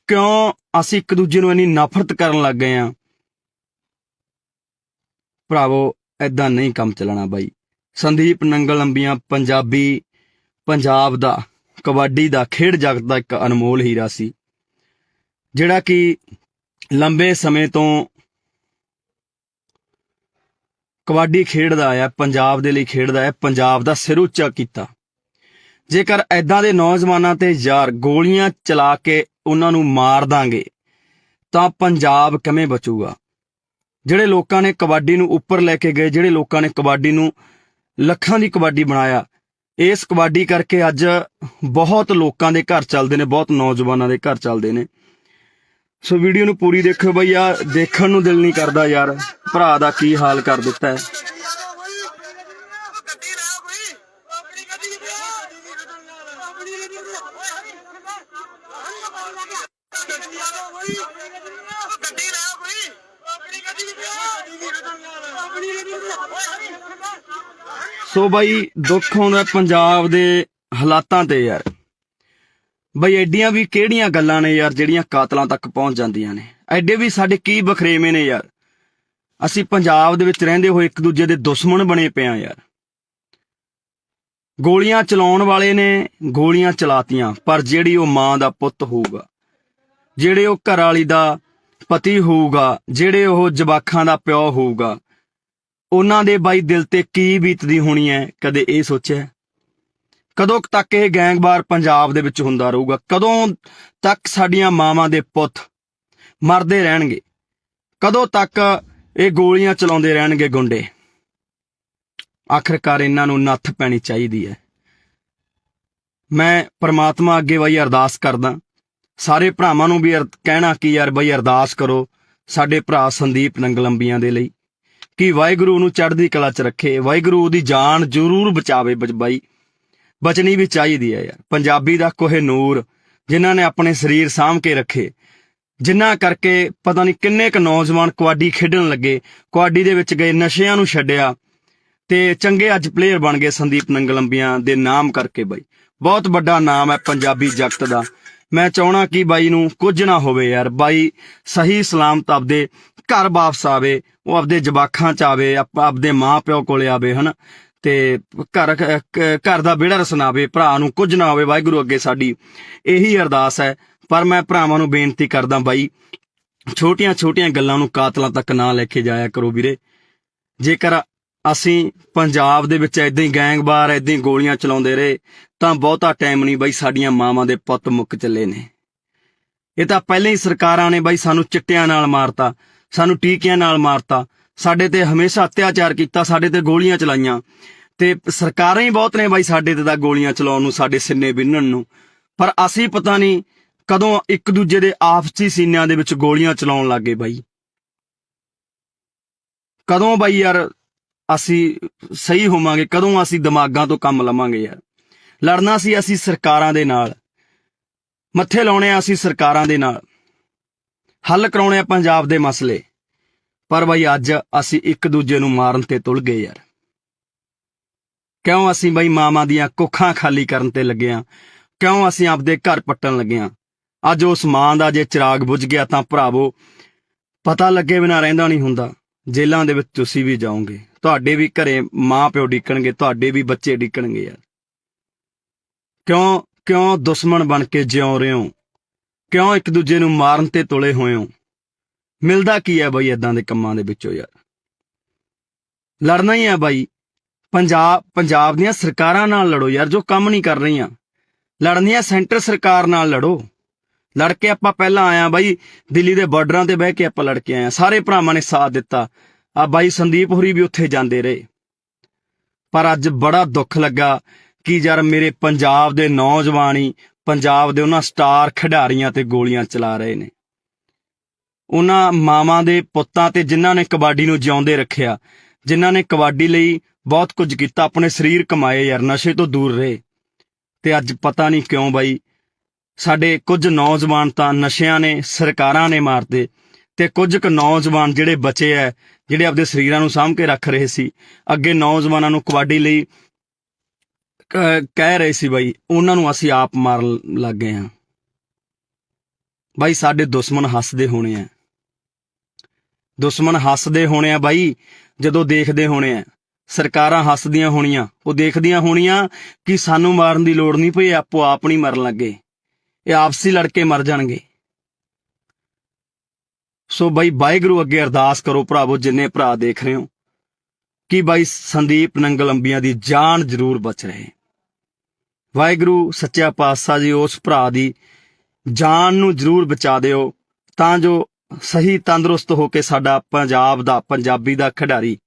ਕਿਉਂ ਅਸੀਂ ਇੱਕ ਦੂਜੇ ਨੂੰ ਇੰਨੀ ਨਫ਼ਰਤ ਕਰਨ ਲੱਗ ਗਏ ਹਾਂ। ਭਰਾਵੋ ਏਦਾਂ ਨਹੀਂ ਕੰਮ ਚੱਲਣਾ ਬਾਈ। ਸੰਦੀਪ ਨੰਗਲ ਅੰਬੀਆਂ ਪੰਜਾਬ ਦਾ, ਕਬੱਡੀ ਦਾ, ਖੇਡ ਜਗਤ ਦਾ ਇੱਕ ਅਨਮੋਲ ਹੀਰਾ ਸੀ, ਜਿਹੜਾ ਕਿ ਲੰਬੇ ਸਮੇਂ ਤੋਂ ਕਬੱਡੀ ਖੇਡਦਾ ਆਇਆ, ਪੰਜਾਬ ਦੇ ਲਈ ਖੇਡਦਾ ਹੈ, ਪੰਜਾਬ ਦਾ ਸਿਰ ਉੱਚਾ ਕੀਤਾ। ਜੇਕਰ ਐਦਾਂ ਦੇ ਨੌਜਵਾਨਾਂ ਤੇ ਯਾਰ ਗੋਲੀਆਂ ਚਲਾ ਕੇ ਉਹਨਾਂ ਨੂੰ ਮਾਰ ਦਾਂਗੇ ਤਾਂ ਪੰਜਾਬ ਕਿਵੇਂ ਬਚੂਗਾ। ਜਿਹੜੇ ਲੋਕਾਂ ਨੇ ਕਬੱਡੀ ਨੂੰ ਉੱਪਰ ਲੈ ਕੇ ਗਏ, ਜਿਹੜੇ ਲੋਕਾਂ ਨੇ ਕਬੱਡੀ ਨੂੰ ਲੱਖਾਂ ਦੀ ਕਬੱਡੀ ਬਣਾਇਆ, ਇਸ ਕਬੱਡੀ ਕਰਕੇ ਅੱਜ ਬਹੁਤ ਲੋਕਾਂ ਦੇ ਘਰ ਚੱਲਦੇ ਨੇ, ਬਹੁਤ ਨੌਜਵਾਨਾਂ ਦੇ ਘਰ ਚੱਲਦੇ ਨੇ। ਸੋ ਵੀਡੀਓ ਨੂੰ ਪੂਰੀ ਦੇਖੋ ਬਈ, ਆ ਦੇਖਣ ਨੂੰ ਦਿਲ ਨਹੀਂ ਕਰਦਾ ਯਾਰ, ਭਰਾ ਦਾ ਕੀ ਹਾਲ ਕਰ ਦਿੱਤਾ ਹੈ। ਸੋ ਬਈ ਦੁੱਖ ਆਉਂਦਾ ਪੰਜਾਬ ਦੇ ਹਾਲਾਤਾਂ ਤੇ ਯਾਰ। ਬਈ ਐਡੀਆਂ ਵੀ ਕਿਹੜੀਆਂ ਗੱਲਾਂ ਨੇ ਯਾਰ ਜਿਹੜੀਆਂ ਕਾਤਲਾਂ ਤੱਕ ਪਹੁੰਚ ਜਾਂਦੀਆਂ ਨੇ। ਐਡੇ ਵੀ ਸਾਡੇ ਕੀ ਬਖਰੇਵੇਂ ਨੇ ਯਾਰ। ਅਸੀਂ ਪੰਜਾਬ ਦੇ ਵਿੱਚ ਰਹਿੰਦੇ ਹੋਏ ਇੱਕ ਦੂਜੇ ਦੇ ਦੁਸ਼ਮਣ ਬਣੇ ਪਏ ਆ ਯਾਰ। ਗੋਲੀਆਂ ਚਲਾਉਣ ਵਾਲੇ ਨੇ ਗੋਲੀਆਂ ਚਲਾਤੀਆਂ, ਪਰ ਜਿਹੜੀ ਉਹ ਮਾਂ ਦਾ ਪੁੱਤ ਹੋਊਗਾ, ਜਿਹੜੇ ਉਹ ਘਰ ਵਾਲੀ ਦਾ ਪਤੀ ਹੋਊਗਾ, ਜਿਹੜੇ ਉਹ ਜਵਾਕਾਂ ਦਾ ਪਿਓ ਹੋਊਗਾ, ਉਹਨਾਂ ਦੇ ਬਾਈ ਦਿਲ ਤੇ ਕੀ ਬੀਤਦੀ ਹੋਣੀ ਹੈ, ਕਦੇ ਇਹ ਸੋਚਿਆ? ਕਦੋਂ ਤੱਕ ਇਹ ਗੈਂਗਵਾਰ ਪੰਜਾਬ ਦੇ ਵਿੱਚ ਹੁੰਦਾ ਰਹੂਗਾ? ਕਦੋਂ ਤੱਕ ਸਾਡੀਆਂ ਮਾਵਾਂ ਦੇ ਪੁੱਤ ਮਰਦੇ ਰਹਿਣਗੇ? ਕਦੋਂ ਤੱਕ ਇਹ ਗੋਲੀਆਂ ਚਲਾਉਂਦੇ ਰਹਿਣਗੇ ਗੁੰਡੇ? ਆਖਰਕਾਰ ਇਹਨਾਂ ਨੂੰ ਨੱਥ ਪੈਣੀ ਚਾਹੀਦੀ ਹੈ। ਮੈਂ ਪ੍ਰਮਾਤਮਾ ਅੱਗੇ ਬਈ ਅਰਦਾਸ ਕਰਦਾ, ਸਾਰੇ ਭਰਾਵਾਂ ਨੂੰ ਵੀ ਕਹਿਣਾ ਕਿ ਯਾਰ ਬਈ ਅਰਦਾਸ ਕਰੋ ਸਾਡੇ ਭਰਾ ਸੰਦੀਪ ਨੰਗਲੰਬੀਆਂ ਦੇ ਲਈ, ਕਿ ਵਾਹਿਗੁਰੂ ਨੂੰ ਚੜ੍ਹਦੀ ਕਲਾ 'ਚ ਰੱਖੇ, ਵਾਹਿਗੁਰੂ ਉਹਦੀ ਜਾਨ ਜ਼ਰੂਰ ਬਚਾਵੇ। ਬਾਈ ਬਚਣੀ ਵੀ ਚਾਹੀਦੀ ਹੈ ਯਾਰ। ਪੰਜਾਬੀ ਦਾ ਕੋਹਿਨੂਰ ਜਿਨ੍ਹਾਂ ਨੇ ਆਪਣੇ ਸਰੀਰ ਸਾਂਭ ਕੇ ਰੱਖੇ, ਜਿਨ੍ਹਾਂ ਕਰਕੇ ਪਤਾ ਨਹੀਂ ਕਿੰਨੇ ਕੁ ਨੌਜਵਾਨ ਕਬੱਡੀ ਖੇਡਣ ਲੱਗੇ, ਕਬੱਡੀ ਦੇ ਵਿੱਚ ਗਏ, ਨਸ਼ਿਆਂ ਨੂੰ ਛੱਡਿਆ ਤੇ ਚੰਗੇ ਅੱਜ ਪਲੇਅਰ ਬਣ ਗਏ ਸੰਦੀਪ ਨੰਗਲੰਬੀਆਂ ਦੇ ਨਾਮ ਕਰਕੇ। ਬਾਈ ਬਹੁਤ ਵੱਡਾ ਨਾਮ ਹੈ ਪੰਜਾਬੀ ਜਗਤ ਦਾ। ਮੈਂ ਚਾਹਣਾ ਕਿ ਬਾਈ ਨੂੰ ਕੁਝ ਨਾ ਹੋਵੇ ਯਾਰ। ਬਾਈ ਸਹੀ ਸਲਾਮਤ ਆਪਦੇ ਘਰ ਵਾਪਸ ਆਵੇ, ਉਹ ਆਪਦੇ ਜਵਾਕਾਂ 'ਚ ਆਵੇ, ਆਪਦੇ ਮਾਂ ਪਿਓ ਕੋਲੇ ਆਵੇ ਹਨ, ਤੇ ਘਰ ਦਾ ਵਿਹੜਾ ਰਸਨਾਵੇ, ਭਰਾ ਨੂੰ ਕੁਝ ਨਾ ਹੋਵੇ। ਵਾਹਿਗੁਰੂ ਅੱਗੇ ਸਾਡੀ ਇਹੀ ਅਰਦਾਸ ਹੈ। ਪਰ ਮੈਂ ਭਰਾਵਾਂ ਨੂੰ ਬੇਨਤੀ ਕਰਦਾ ਬਾਈ, ਛੋਟੀਆਂ ਛੋਟੀਆਂ ਗੱਲਾਂ ਨੂੰ ਕਾਤਲਾਂ ਤੱਕ ਨਾ ਲੈ ਕੇ ਜਾਇਆ ਕਰੋ ਵੀਰੇ। ਜੇਕਰ ਅਸੀਂ ਪੰਜਾਬ ਦੇ ਵਿੱਚ ਏਦਾਂ ਹੀ ਗੈਂਗਵਾਰ ਏਦਾਂ ਹੀ ਗੋਲੀਆਂ ਚਲਾਉਂਦੇ ਰਹੇ ਤਾਂ ਬਹੁਤਾ ਟਾਈਮ ਨਹੀਂ ਬਾਈ, ਸਾਡੀਆਂ ਮਾਵਾਂ ਦੇ ਪੁੱਤ ਮੁੱਕ ਚੱਲੇ ਨੇ। ਇਹ ਤਾਂ ਪਹਿਲਾਂ ਹੀ ਸਰਕਾਰਾਂ ਨੇ ਬਾਈ ਸਾਨੂੰ ਚਿੱਟਿਆਂ ਨਾਲ ਮਾਰਤਾ, ਸਾਨੂੰ ਟੀਕਿਆਂ ਨਾਲ ਮਾਰਤਾ, ਸਾਡੇ ਤੇ ਹਮੇਸ਼ਾ ਅਤਿਆਚਾਰ ਕੀਤਾ, ਸਾਡੇ ਤੇ ਗੋਲੀਆਂ ਚਲਾਈਆਂ, ਤੇ ਸਰਕਾਰਾਂ ਹੀ ਬਹੁਤ ਨੇ ਬਾਈ ਸਾਡੇ ਤੇ ਤਾਂ ਗੋਲੀਆਂ ਚਲਾਉਣ ਨੂੰ, ਸਾਡੇ ਸਿੰਨੇ ਬਿੰਨਣ ਨੂੰ। ਪਰ ਅਸੀਂ ਪਤਾ ਨਹੀਂ ਕਦੋਂ ਇੱਕ ਦੂਜੇ ਦੇ ਆਪਸੀ ਸੀਨਿਆਂ ਦੇ ਵਿੱਚ ਗੋਲੀਆਂ ਚਲਾਉਣ ਲੱਗੇ ਬਾਈ। ਕਦੋਂ ਬਾਈ ਯਾਰ ਅਸੀਂ ਸਹੀ ਹੋਵਾਂਗੇ? ਕਦੋਂ ਅਸੀਂ ਦਿਮਾਗਾਂ ਤੋਂ ਕੰਮ ਲਵਾਂਗੇ ਯਾਰ? ਲੜਨਾ ਸੀ ਅਸੀਂ ਸਰਕਾਰਾਂ ਦੇ ਨਾਲ, ਮੱਥੇ ਲਾਉਣੇ ਆ ਅਸੀਂ ਸਰਕਾਰਾਂ ਦੇ ਨਾਲ, ਹੱਲ ਕਰਾਉਣੇ ਆ ਪੰਜਾਬ ਦੇ ਮਸਲੇ। ਪਰ ਬਾਈ ਅੱਜ ਅਸੀਂ ਇੱਕ ਦੂਜੇ ਨੂੰ ਮਾਰਨ ਤੇ ਤੁਲ ਗਏ ਯਾਰ। ਕਿਉਂ ਅਸੀਂ ਬਾਈ ਮਾਵਾਂ ਦੀਆਂ ਕੁੱਖਾਂ ਖਾਲੀ ਕਰਨ ਤੇ ਲੱਗੇ ਆ? ਕਿਉਂ ਅਸੀਂ ਆਪਦੇ ਘਰ ਪੱਟਣ ਲੱਗੇ ਆ? ਅੱਜ ਉਸ ਮਾਂ ਦਾ ਜੇ ਚਿਰਾਗ ਬੁਝ ਗਿਆ ਤਾਂ ਭਰਾਵੋ ਪਤਾ ਲੱਗੇ ਬਿਨਾਂ ਰਹਿੰਦਾ ਨਹੀਂ ਹੁੰਦਾ। ਜੇਲ੍ਹਾਂ ਦੇ ਵਿੱਚ ਤੁਸੀਂ ਵੀ ਜਾਓਗੇ, ਤੁਹਾਡੇ ਵੀ ਘਰੇ ਮਾਂ ਪਿਓ ਡਿੱਕਣਗੇ, ਤੁਹਾਡੇ ਵੀ ਬੱਚੇ ਡਿੱਕਣਗੇ ਯਾਰ। ਕਿਉਂ ਦੁਸ਼ਮਣ ਬਣ ਕੇ ਜਿਉ ਰਹੇ ਹੋ? ਕਿਉਂ ਇੱਕ ਦੂਜੇ ਨੂੰ ਮਾਰਨ ਤੇ ਤੁਲੇ ਹੋਏ ਹੋ? ਮਿਲਦਾ ਕੀ ਹੈ ਬਾਈ ਏਦਾਂ ਦੇ ਕੰਮਾਂ ਦੇ ਵਿੱਚੋਂ ਯਾਰ? ਲੜਨਾ ਹੀ ਹੈ ਬਾਈ। ਪੰਜਾਬ ਦੀਆਂ ਸਰਕਾਰਾਂ ਨਾਲ ਲੜੋ ਯਾਰ, ਜੋ ਕੰਮ ਨਹੀਂ ਕਰ ਰਹੀਆਂ। ਲੜਨੀ ਹੈ ਸੈਂਟਰ ਸਰਕਾਰ ਨਾਲ ਲੜੋ। ਲੜ ਕੇ ਆਪਾਂ ਪਹਿਲਾਂ ਆਇਆ ਬਾਈ, ਦਿੱਲੀ ਦੇ ਬਾਰਡਰਾਂ ਤੇ ਬਹਿ ਕੇ ਆਪਾਂ ਲੜ ਕੇ ਆਏ, ਸਾਰੇ ਭਰਾਵਾਂ ਨੇ ਸਾਥ ਦਿੱਤਾ। ਆ ਬਾਈ ਸੰਦੀਪ ਹੋਰੀ ਵੀ ਉੱਥੇ ਜਾਂਦੇ ਰਹੇ। ਪਰ ਅੱਜ ਬੜਾ ਦੁੱਖ ਲੱਗਾ ਕਿ ਯਾਰ ਮੇਰੇ ਪੰਜਾਬ ਦੇ ਨੌਜਵਾਨ ਹੀ ਪੰਜਾਬ ਦੇ ਉਹਨਾਂ ਸਟਾਰ ਖਿਡਾਰੀਆਂ ਤੇ ਗੋਲੀਆਂ ਚਲਾ ਰਹੇ ਨੇ। ਉਹਨਾਂ ਮਾਵਾਂ ਦੇ ਪੁੱਤਾਂ ਤੇ ਜਿਨ੍ਹਾਂ ਨੇ ਕਬੱਡੀ ਨੂੰ ਜਿਉਂਦੇ ਰੱਖਿਆ, ਜਿਨ੍ਹਾਂ ਨੇ ਕਬੱਡੀ ਲਈ ਬਹੁਤ ਕੁਝ ਕੀਤਾ, ਆਪਣੇ ਸਰੀਰ ਕਮਾਏ ਯਾਰ, ਨਸ਼ੇ ਤੋਂ ਦੂਰ ਰਹੇ। ਤੇ ਅੱਜ ਪਤਾ ਨਹੀਂ ਕਿਉਂ ਬਾਈ ਸਾਡੇ ਕੁਝ ਨੌਜਵਾਨ ਤਾਂ ਨਸ਼ਿਆਂ ਨੇ, ਸਰਕਾਰਾਂ ਨੇ ਮਾਰਦੇ, ਤੇ ਕੁਝ ਕੁ ਨੌਜਵਾਨ ਜਿਹੜੇ ਬਚੇ ਐ, ਜਿਹੜੇ ਆਪਦੇ ਸਰੀਰਾਂ ਨੂੰ ਸਾਂਭ ਕੇ ਰੱਖ ਰਹੇ ਸੀ, ਅੱਗੇ ਨੌਜਵਾਨਾਂ ਨੂੰ ਕਬੱਡੀ ਲਈ ਕਹਿ ਰਹੇ ਸੀ ਬਾਈ, ਉਹਨਾਂ ਨੂੰ ਅਸੀਂ ਆਪ ਮਾਰਨ ਲੱਗ ਗਏ ਹਾਂ। ਬਾਈ ਸਾਡੇ ਦੁਸ਼ਮਣ ਹੱਸਦੇ ਹੋਣੇ ਆ, ਦੁਸ਼ਮਣ ਹੱਸਦੇ ਹੋਣੇ ਆ ਬਾਈ, ਜਦੋਂ ਦੇਖਦੇ ਹੋਣੇ ਆ। ਸਰਕਾਰਾਂ ਹੱਸਦੀਆਂ ਹੋਣੀਆਂ, ਉਹ ਦੇਖਦੀਆਂ ਹੋਣੀਆਂ ਕਿ ਸਾਨੂੰ ਮਾਰਨ ਦੀ ਲੋੜ ਨਹੀਂ ਪਈ, ਆਪੋ ਆਪ ਨਹੀਂ ਮਰਨ ਲੱਗੇ, ਇਹ ਆਪਸੀ ਲੜ ਕੇ ਮਰ ਜਾਣਗੇ। ਸੋ ਬਾਈ ਵਾਹਿਗੁਰੂ ਅੱਗੇ ਅਰਦਾਸ ਕਰੋ ਭਰਾਵੋ, ਜਿੰਨੇ ਭਰਾ ਦੇਖ ਰਹੇ ਹੋ, ਕਿ ਬਾਈ ਸੰਦੀਪ ਨੰਗਲੰਬੀਆਂ ਦੀ ਜਾਨ ਜ਼ਰੂਰ ਬਚ ਰਹੇ। ਵਾਹਿਗੁਰੂ ਸੱਚਾ ਪਾਤਸ਼ਾਹ ਜੀ ਉਸ ਭਰਾ ਦੀ ਜਾਨ ਨੂੰ ਜ਼ਰੂਰ ਬਚਾ ਦਿਓ, ਤਾਂ ਜੋ ਸਹੀ ਤੰਦਰੁਸਤ ਹੋ ਕੇ ਸਾਡਾ ਪੰਜਾਬ ਦਾ, ਪੰਜਾਬੀ ਦਾ ਖਿਡਾਰੀ,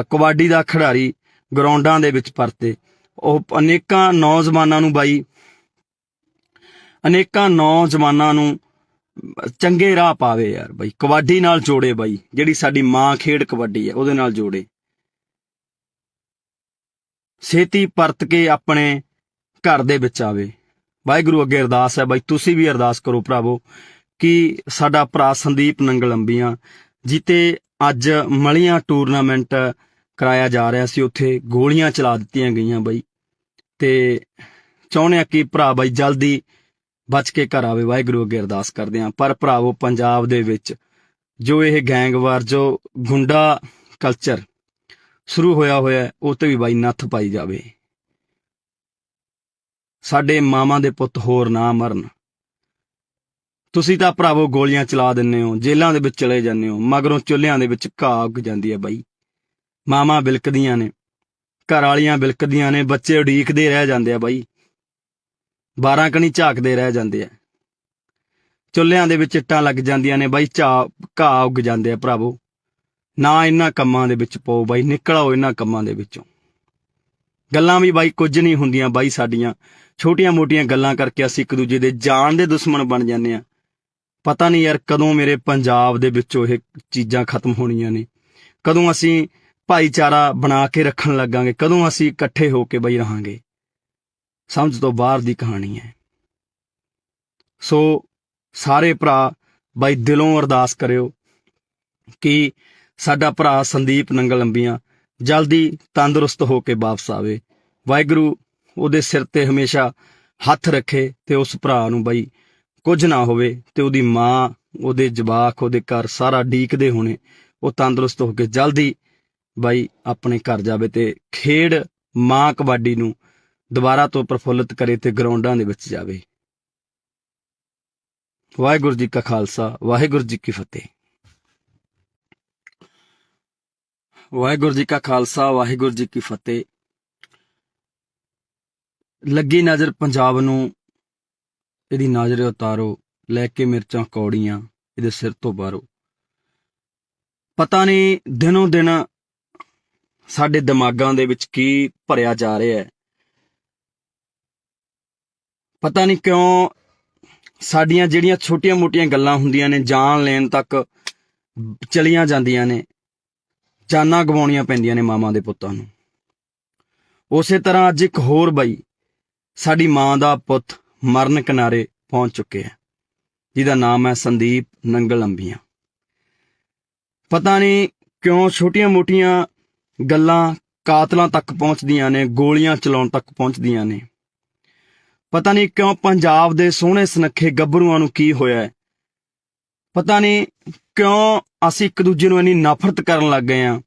ਕਬੱਡੀ ਦਾ ਖਿਡਾਰੀ ਗਰਾਊਂਡਾਂ ਦੇ ਵਿੱਚ ਪਰਤੇ। ਉਹ ਅਨੇਕਾਂ ਨੌਜਵਾਨਾਂ ਨੂੰ ਚੰਗੇ ਰਾਹ ਪਾਵੇ ਯਾਰ ਬਾਈ, ਕਬੱਡੀ ਨਾਲ ਜੋੜੇ ਬਾਈ, ਜਿਹੜੀ ਸਾਡੀ ਮਾਂ ਖੇਡ ਕਬੱਡੀ ਹੈ ਉਹਦੇ ਨਾਲ ਜੋੜੇ। ਛੇਤੀ ਪਰਤ ਕੇ ਆਪਣੇ ਘਰ ਦੇ ਵਿੱਚ ਆਵੇ। ਵਾਹਿਗੁਰੂ ਅੱਗੇ ਅਰਦਾਸ ਹੈ ਬਾਈ, ਤੁਸੀਂ ਵੀ ਅਰਦਾਸ ਕਰੋ ਭਰਾਵੋ ਕਿ ਸਾਡਾ ਭਰਾ ਸੰਦੀਪ ਨੰਗਲ ਅੰਬੀਆਂ ਜਿੱਤੇ ਅੱਜ ਮਲੀਆਂ ਟੂਰਨਾਮੈਂਟ ਕਰਾਇਆ ਜਾ ਰਿਹਾ ਸੀ, ਉੱਥੇ ਗੋਲੀਆਂ ਚਲਾ ਦਿੱਤੀਆਂ ਗਈਆਂ ਬਾਈ, ਤੇ ਚਾਹੁੰਦੇ ਆ ਕਿ ਭਰਾ ਬਾਈ ਜਲਦੀ ਬਚ ਕੇ ਘਰ ਆਵੇ। ਵਾਹਿਗੁਰੂ ਅੱਗੇ ਅਰਦਾਸ ਕਰਦੇ ਹਾਂ। ਪਰ ਭਰਾਵੋ ਪੰਜਾਬ ਦੇ ਵਿੱਚ ਜੋ ਇਹ ਗੈਂਗਵਾਰ, ਜੋ ਗੁੰਡਾ ਕਲਚਰ ਸ਼ੁਰੂ ਹੋਇਆ ਉਹ ਤੇ ਵੀ ਬਾਈ ਨੱਥ ਪਾਈ ਜਾਵੇ। ਸਾਡੇ ਮਾਵਾਂ ਦੇ ਪੁੱਤ ਹੋਰ ਨਾ ਮਰਨ। ਤੁਸੀਂ ਤਾਂ ਭਰਾਵੋ ਗੋਲੀਆਂ ਚਲਾ ਦਿੰਦੇ ਹੋ, ਜੇਲ੍ਹਾਂ ਦੇ ਵਿੱਚ ਚਲੇ ਜਾਂਦੇ ਹੋ, ਮਗਰੋਂ ਚੁੱਲ੍ਹਿਆਂ ਦੇ ਵਿੱਚ ਘਾਹ ਉੱਗ ਜਾਂਦੀ ਹੈ ਬਾਈ। ਮਾਵਾਂ ਬਿਲਕਦੀਆਂ ਨੇ, ਘਰ ਵਾਲੀਆਂ ਬਿਲਕਦੀਆਂ ਨੇ, ਬੱਚੇ ਉਡੀਕਦੇ ਰਹਿ ਜਾਂਦੇ ਆ ਬਾਈ, 12 ਕਣੀ ਝਾਕਦੇ ਰਹਿ ਜਾਂਦੇ ਆ, ਚੁੱਲ੍ਹਿਆਂ ਦੇ ਵਿੱਚ ਇੱਟਾਂ ਲੱਗ ਜਾਂਦੀਆਂ ਨੇ ਬਾਈ, ਘਾਹ ਉੱਗ ਜਾਂਦੇ ਆ। ਭਰਾਵੋ ਨਾ ਇਹਨਾਂ ਕੰਮਾਂ ਦੇ ਵਿੱਚ ਪਾਓ ਬਾਈ, ਨਿਕਲ ਆਓ ਇਹਨਾਂ ਕੰਮਾਂ ਦੇ ਵਿੱਚੋਂ। ਗੱਲਾਂ ਵੀ ਬਾਈ ਕੁਝ ਨਹੀਂ ਹੁੰਦੀਆਂ ਬਾਈ, ਸਾਡੀਆਂ ਛੋਟੀਆਂ ਮੋਟੀਆਂ ਗੱਲਾਂ ਕਰਕੇ ਅਸੀਂ ਇੱਕ ਦੂਜੇ ਦੇ ਜਾਨ ਦੇ ਦੁਸ਼ਮਣ ਬਣ ਜਾਂਦੇ ਆ। ਪਤਾ ਨਹੀਂ ਯਾਰ ਕਦੋਂ ਮੇਰੇ ਪੰਜਾਬ ਦੇ ਵਿੱਚੋਂ ਇਹ ਚੀਜ਼ਾਂ ਖਤਮ ਹੋਣੀਆਂ ਨੇ, ਕਦੋਂ ਅਸੀਂ ਭਾਈਚਾਰਾ ਬਣਾ ਕੇ ਰੱਖਣ ਲੱਗਾਂਗੇ, ਕਦੋਂ ਅਸੀਂ ਇਕੱਠੇ ਹੋ ਕੇ ਬਈ ਰਹਾਂਗੇ। ਸਮਝ ਤੋਂ ਬਾਹਰ ਦੀ ਕਹਾਣੀ ਹੈ। ਸੋ ਸਾਰੇ ਭਰਾ ਬਾਈ ਦਿਲੋਂ ਅਰਦਾਸ ਕਰਿਓ ਕਿ ਸਾਡਾ ਭਰਾ ਸੰਦੀਪ ਨੰਗਲ ਅੰਬੀਆਂ ਜਲਦੀ ਤੰਦਰੁਸਤ ਹੋ ਕੇ ਵਾਪਸ ਆਵੇ। ਵਾਹਿਗੁਰੂ ਉਹਦੇ ਸਿਰ ਤੇ ਹਮੇਸ਼ਾ ਹੱਥ ਰੱਖੇ ਤੇ ਉਸ ਭਰਾ ਨੂੰ ਬਾਈ ਕੁਝ ਨਾ ਹੋਵੇ, ਤੇ ਉਹਦੀ ਮਾਂ, ਉਹਦੇ ਜਵਾਕ, ਉਹਦੇ ਘਰ ਸਾਰਾ ਡੀਕਦੇ ਹੋਣੇ, ਉਹ ਤੰਦਰੁਸਤ ਹੋ ਕੇ ਜਲਦੀ ਬਾਈ ਆਪਣੇ ਘਰ ਜਾਵੇ ਤੇ ਖੇਡ ਮਾਂ ਕਬੱਡੀ ਨੂੰ ਦੁਬਾਰਾ ਤੋਂ ਪ੍ਰਫੁੱਲਿਤ ਕਰੇ ਤੇ ਗਰਾਊਂਡਾਂ ਦੇ ਵਿੱਚ ਜਾਵੇ। ਵਾਹਿਗੁਰੂ ਜੀ ਕਾ ਖਾਲਸਾ, ਵਾਹਿਗੁਰੂ ਜੀ ਕੀ ਫਤਿਹ। ਵਾਹਿਗੁਰੂ ਜੀ ਕਾ ਖਾਲਸਾ, ਵਾਹਿਗੁਰੂ ਜੀ ਕੀ ਫਤਿਹ। ਲੱਗੀ ਨਜ਼ਰ ਪੰਜਾਬ ਨੂੰ, ਇਹਦੀ ਨਜ਼ਰ ਉਤਾਰੋ, ਲੈ ਕੇ ਮਿਰਚਾਂ ਕੌੜੀਆਂ ਇਹਦੇ ਸਿਰ ਤੋਂ ਬਾਹਰੋ। ਪਤਾ ਨਹੀਂ ਦਿਨੋਂ ਦਿਨ ਸਾਡੇ ਦਿਮਾਗਾਂ ਦੇ ਵਿੱਚ ਕੀ ਭਰਿਆ ਜਾ ਰਿਹਾ ਹੈ। ਪਤਾ ਨਹੀਂ ਕਿਉਂ ਸਾਡੀਆਂ ਜਿਹੜੀਆਂ ਛੋਟੀਆਂ ਮੋਟੀਆਂ ਗੱਲਾਂ ਹੁੰਦੀਆਂ ਨੇ, ਜਾਨ ਲੈਣ ਤੱਕ ਚਲੀਆਂ ਜਾਂਦੀਆਂ ਨੇ, ਜਾਨਾਂ ਗਵਾਉਣੀਆਂ ਪੈਂਦੀਆਂ ਨੇ ਮਾਵਾਂ ਦੇ ਪੁੱਤਾਂ ਨੂੰ। ਉਸੇ ਤਰ੍ਹਾਂ ਅੱਜ ਇੱਕ ਹੋਰ ਬਾਈ ਸਾਡੀ ਮਾਂ ਦਾ ਪੁੱਤ ਮਰਨ ਕਿਨਾਰੇ ਪਹੁੰਚ ਚੁੱਕਿਆ, ਜਿਹਦਾ ਨਾਮ ਹੈ ਸੰਦੀਪ ਨੰਗਲ ਅੰਬੀਆਂ। ਪਤਾ ਨਹੀਂ ਕਿਉਂ ਛੋਟੀਆਂ ਮੋਟੀਆਂ ਗੱਲਾਂ ਕਾਤਲਾਂ ਤੱਕ ਪਹੁੰਚਦੀਆਂ ਨੇ, ਗੋਲੀਆਂ ਚਲਾਉਣ ਤੱਕ ਪਹੁੰਚਦੀਆਂ ਨੇ। ਪਤਾ ਨਹੀਂ ਕਿਉਂ ਪੰਜਾਬ ਦੇ ਸੋਹਣੇ ਸੁਨੱਖੇ ਗੱਭਰੂਆਂ ਨੂੰ ਕੀ ਹੋਇਆ ਹੈ। ਪਤਾ ਨਹੀਂ ਕਿਉਂ ਅਸੀਂ ਇੱਕ ਦੂਜੇ ਨੂੰ ਇੰਨੀ ਨਫ਼ਰਤ ਕਰਨ ਲੱਗ ਗਏ ਹਾਂ।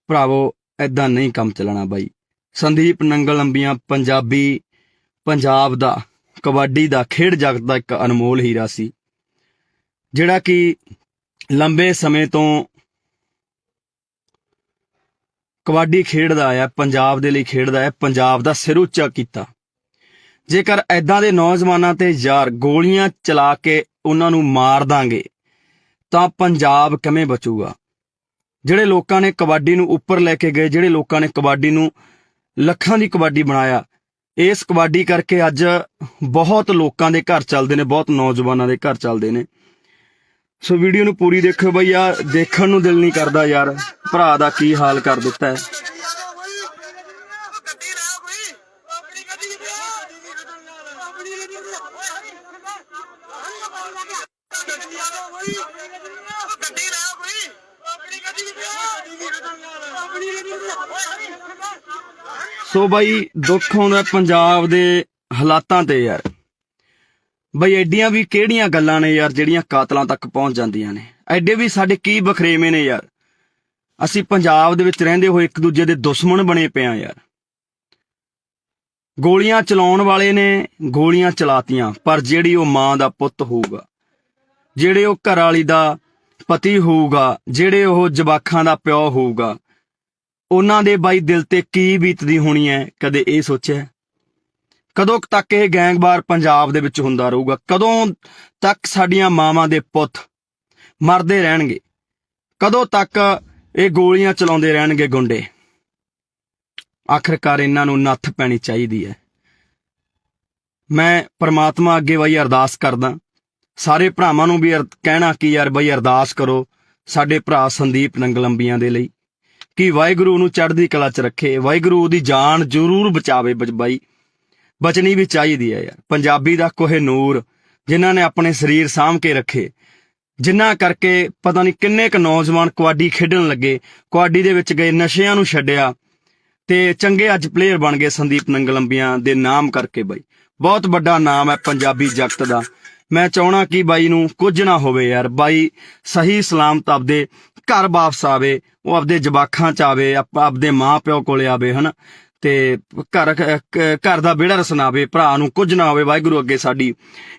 ਭਰਾਵੋ ਏਦਾਂ ਨਹੀਂ ਕੰਮ ਚੱਲਣਾ ਬਾਈ। ਸੰਦੀਪ ਨੰਗਲ ਅੰਬੀਆਂ ਪੰਜਾਬ ਦਾ, ਕਬੱਡੀ ਦਾ, ਖੇਡ ਜਗਤ ਦਾ ਇੱਕ ਅਨਮੋਲ ਹੀਰਾ ਸੀ, ਜਿਹੜਾ ਕਿ ਲੰਬੇ ਸਮੇਂ ਤੋਂ ਕਬੱਡੀ ਖੇਡਦਾ ਆਇਆ, ਪੰਜਾਬ ਦੇ ਲਈ ਖੇਡਦਾ ਹੈ, ਪੰਜਾਬ ਦਾ ਸਿਰ ਉੱਚਾ ਕੀਤਾ। ਜੇਕਰ ਐਦਾਂ ਦੇ ਨੌਜਵਾਨਾਂ ਤੇ ਯਾਰ ਗੋਲੀਆਂ ਚਲਾ ਕੇ ਉਹਨਾਂ ਨੂੰ ਮਾਰ ਦਾਂਗੇ ਤਾਂ ਪੰਜਾਬ ਕਿਵੇਂ ਬਚੂਗਾ? ਜਿਹੜੇ ਲੋਕਾਂ ਨੇ ਕਬੱਡੀ ਨੂੰ ਉੱਪਰ ਲੈ ਕੇ ਗਏ, ਜਿਹੜੇ ਲੋਕਾਂ ਨੇ ਕਬੱਡੀ ਨੂੰ ਲੱਖਾਂ ਦੀ ਕਬੱਡੀ ਬਣਾਇਆ, ਇਸ ਕਬੱਡੀ ਕਰਕੇ ਅੱਜ ਬਹੁਤ ਲੋਕਾਂ ਦੇ ਘਰ ਚੱਲਦੇ ਨੇ, ਬਹੁਤ ਨੌਜਵਾਨਾਂ ਦੇ ਘਰ ਚੱਲਦੇ ਨੇ। ਸੋ ਵੀਡੀਓ ਨੂੰ ਪੂਰੀ ਦੇਖਿਓ ਬਈ, ਯਾਰ ਦੇਖਣ ਨੂੰ ਦਿਲ ਨਹੀਂ ਕਰਦਾ ਯਾਰ, ਭਰਾ ਦਾ ਕੀ ਹਾਲ ਕਰ ਦਿੱਤਾ ਹੈ। ਸੋ ਬਾਈ ਦੁੱਖ ਆਉਂਦਾ ਪੰਜਾਬ ਦੇ ਹਾਲਾਤਾਂ ਤੇ ਯਾਰ। ਬਈ ਐਡੀਆਂ ਵੀ ਕਿਹੜੀਆਂ ਗੱਲਾਂ ਨੇ ਯਾਰ ਜਿਹੜੀਆਂ ਕਾਤਲਾਂ ਤੱਕ ਪਹੁੰਚ ਜਾਂਦੀਆਂ ਨੇ? ਐਡੇ ਵੀ ਸਾਡੇ ਕੀ ਬਖਰੇਵੇਂ ਨੇ ਯਾਰ? ਅਸੀਂ ਪੰਜਾਬ ਦੇ ਵਿੱਚ ਰਹਿੰਦੇ ਹੋਏ ਇੱਕ ਦੂਜੇ ਦੇ ਦੁਸ਼ਮਣ ਬਣੇ ਪਏ ਆ ਯਾਰ। ਗੋਲੀਆਂ ਚਲਾਉਣ ਵਾਲੇ ਨੇ ਗੋਲੀਆਂ ਚਲਾਤੀਆਂ, ਪਰ ਜਿਹੜੀ ਉਹ ਮਾਂ ਦਾ ਪੁੱਤ ਹੋਊਗਾ, ਜਿਹੜੇ ਉਹ ਘਰ ਵਾਲੀ ਦਾ ਪਤੀ ਹੋਊਗਾ, ਜਿਹੜੇ ਉਹ ਜਵਾਕਾਂ ਦਾ ਪਿਓ ਹੋਊਗਾ, ਉਹਨਾਂ ਦੇ ਬਾਈ ਦਿਲ ਤੇ ਕੀ ਬੀਤਦੀ ਹੋਣੀ ਹੈ, ਕਦੇ ਇਹ ਸੋਚਿਆ? ਕਦੋਂ ਕੁ ਤੱਕ ਇਹ ਗੈਂਗਵਾਰ ਪੰਜਾਬ ਦੇ ਵਿੱਚ ਹੁੰਦਾ ਰਹੂਗਾ? ਕਦੋਂ ਤੱਕ ਸਾਡੀਆਂ ਮਾਵਾਂ ਦੇ ਪੁੱਤ ਮਰਦੇ ਰਹਿਣਗੇ? ਕਦੋਂ ਤੱਕ ਇਹ ਗੋਲੀਆਂ ਚਲਾਉਂਦੇ ਰਹਿਣਗੇ ਗੁੰਡੇ? ਆਖਰਕਾਰ ਇਹਨਾਂ ਨੂੰ ਨੱਥ ਪੈਣੀ ਚਾਹੀਦੀ ਹੈ। ਮੈਂ ਪ੍ਰਮਾਤਮਾ ਅੱਗੇ ਬਾਈ ਅਰਦਾਸ ਕਰਦਾ, ਸਾਰੇ ਭਰਾਵਾਂ ਨੂੰ ਵੀ ਕਹਿਣਾ ਕਿ ਯਾਰ ਬਾਈ ਅਰਦਾਸ ਕਰੋ ਸਾਡੇ ਭਰਾ ਸੰਦੀਪ ਨੰਗਲੰਬੀਆਂ ਦੇ ਲਈ, ਕਿ ਵਾਹਿਗੁਰੂ ਨੂੰ ਚੜ੍ਹਦੀ ਕਲਾ 'ਚ ਰੱਖੇ, ਵਾਹਿਗੁਰੂ ਉਹਦੀ ਜਾਨ ਜ਼ਰੂਰ ਬਚਾਵੇ। ਬਾਈ ਬਚਣੀ ਵੀ ਚਾਹੀਦੀ ਹੈ ਯਾਰ। ਪੰਜਾਬੀ ਦਾ ਕੋਹਿਨੂਰ ਜਿਨ੍ਹਾਂ ਨੇ ਆਪਣੇ ਸਰੀਰ ਸਾਂਭ ਕੇ ਰੱਖੇ, ਜਿਨ੍ਹਾਂ ਕਰਕੇ ਪਤਾ ਨਹੀਂ ਕਿੰਨੇ ਕੁ ਨੌਜਵਾਨ ਕਬੱਡੀ ਖੇਡਣ ਲੱਗੇ, ਕਬੱਡੀ ਦੇ ਵਿੱਚ ਗਏ, ਨਸ਼ਿਆਂ ਨੂੰ ਛੱਡਿਆ ਤੇ ਚੰਗੇ ਅੱਜ ਪਲੇਅਰ ਬਣ ਗਏ ਸੰਦੀਪ ਨੰਗਲੰਬੀਆਂ ਦੇ ਨਾਮ ਕਰਕੇ। ਬਾਈ ਬਹੁਤ ਵੱਡਾ ਨਾਮ ਹੈ ਪੰਜਾਬੀ ਜਗਤ ਦਾ। ਮੈਂ ਚਾਹਣਾ ਕਿ ਬਾਈ ਨੂੰ ਕੁਝ ਨਾ ਹੋਵੇ ਯਾਰ। ਬਾਈ ਸਹੀ ਸਲਾਮਤ ਆਪਦੇ ਘਰ ਵਾਪਸ ਆਵੇ, ਉਹ ਆਪਦੇ ਜਵਾਕਾਂ 'ਚ ਆਵੇ, ਆਪਦੇ ਮਾਂ ਪਿਓ ਕੋਲੇ ਆਵੇ, ਹਨਾ, ਤੇ ਘਰ ਦਾ ਵਿਹੜਾ ਰਸਨਾਵੇ, ਭਰਾ ਨੂੰ ਕੁਝ ਨਾ ਹੋਵੇ। ਵਾਹਿਗੁਰੂ ਅੱਗੇ ਸਾਡੀ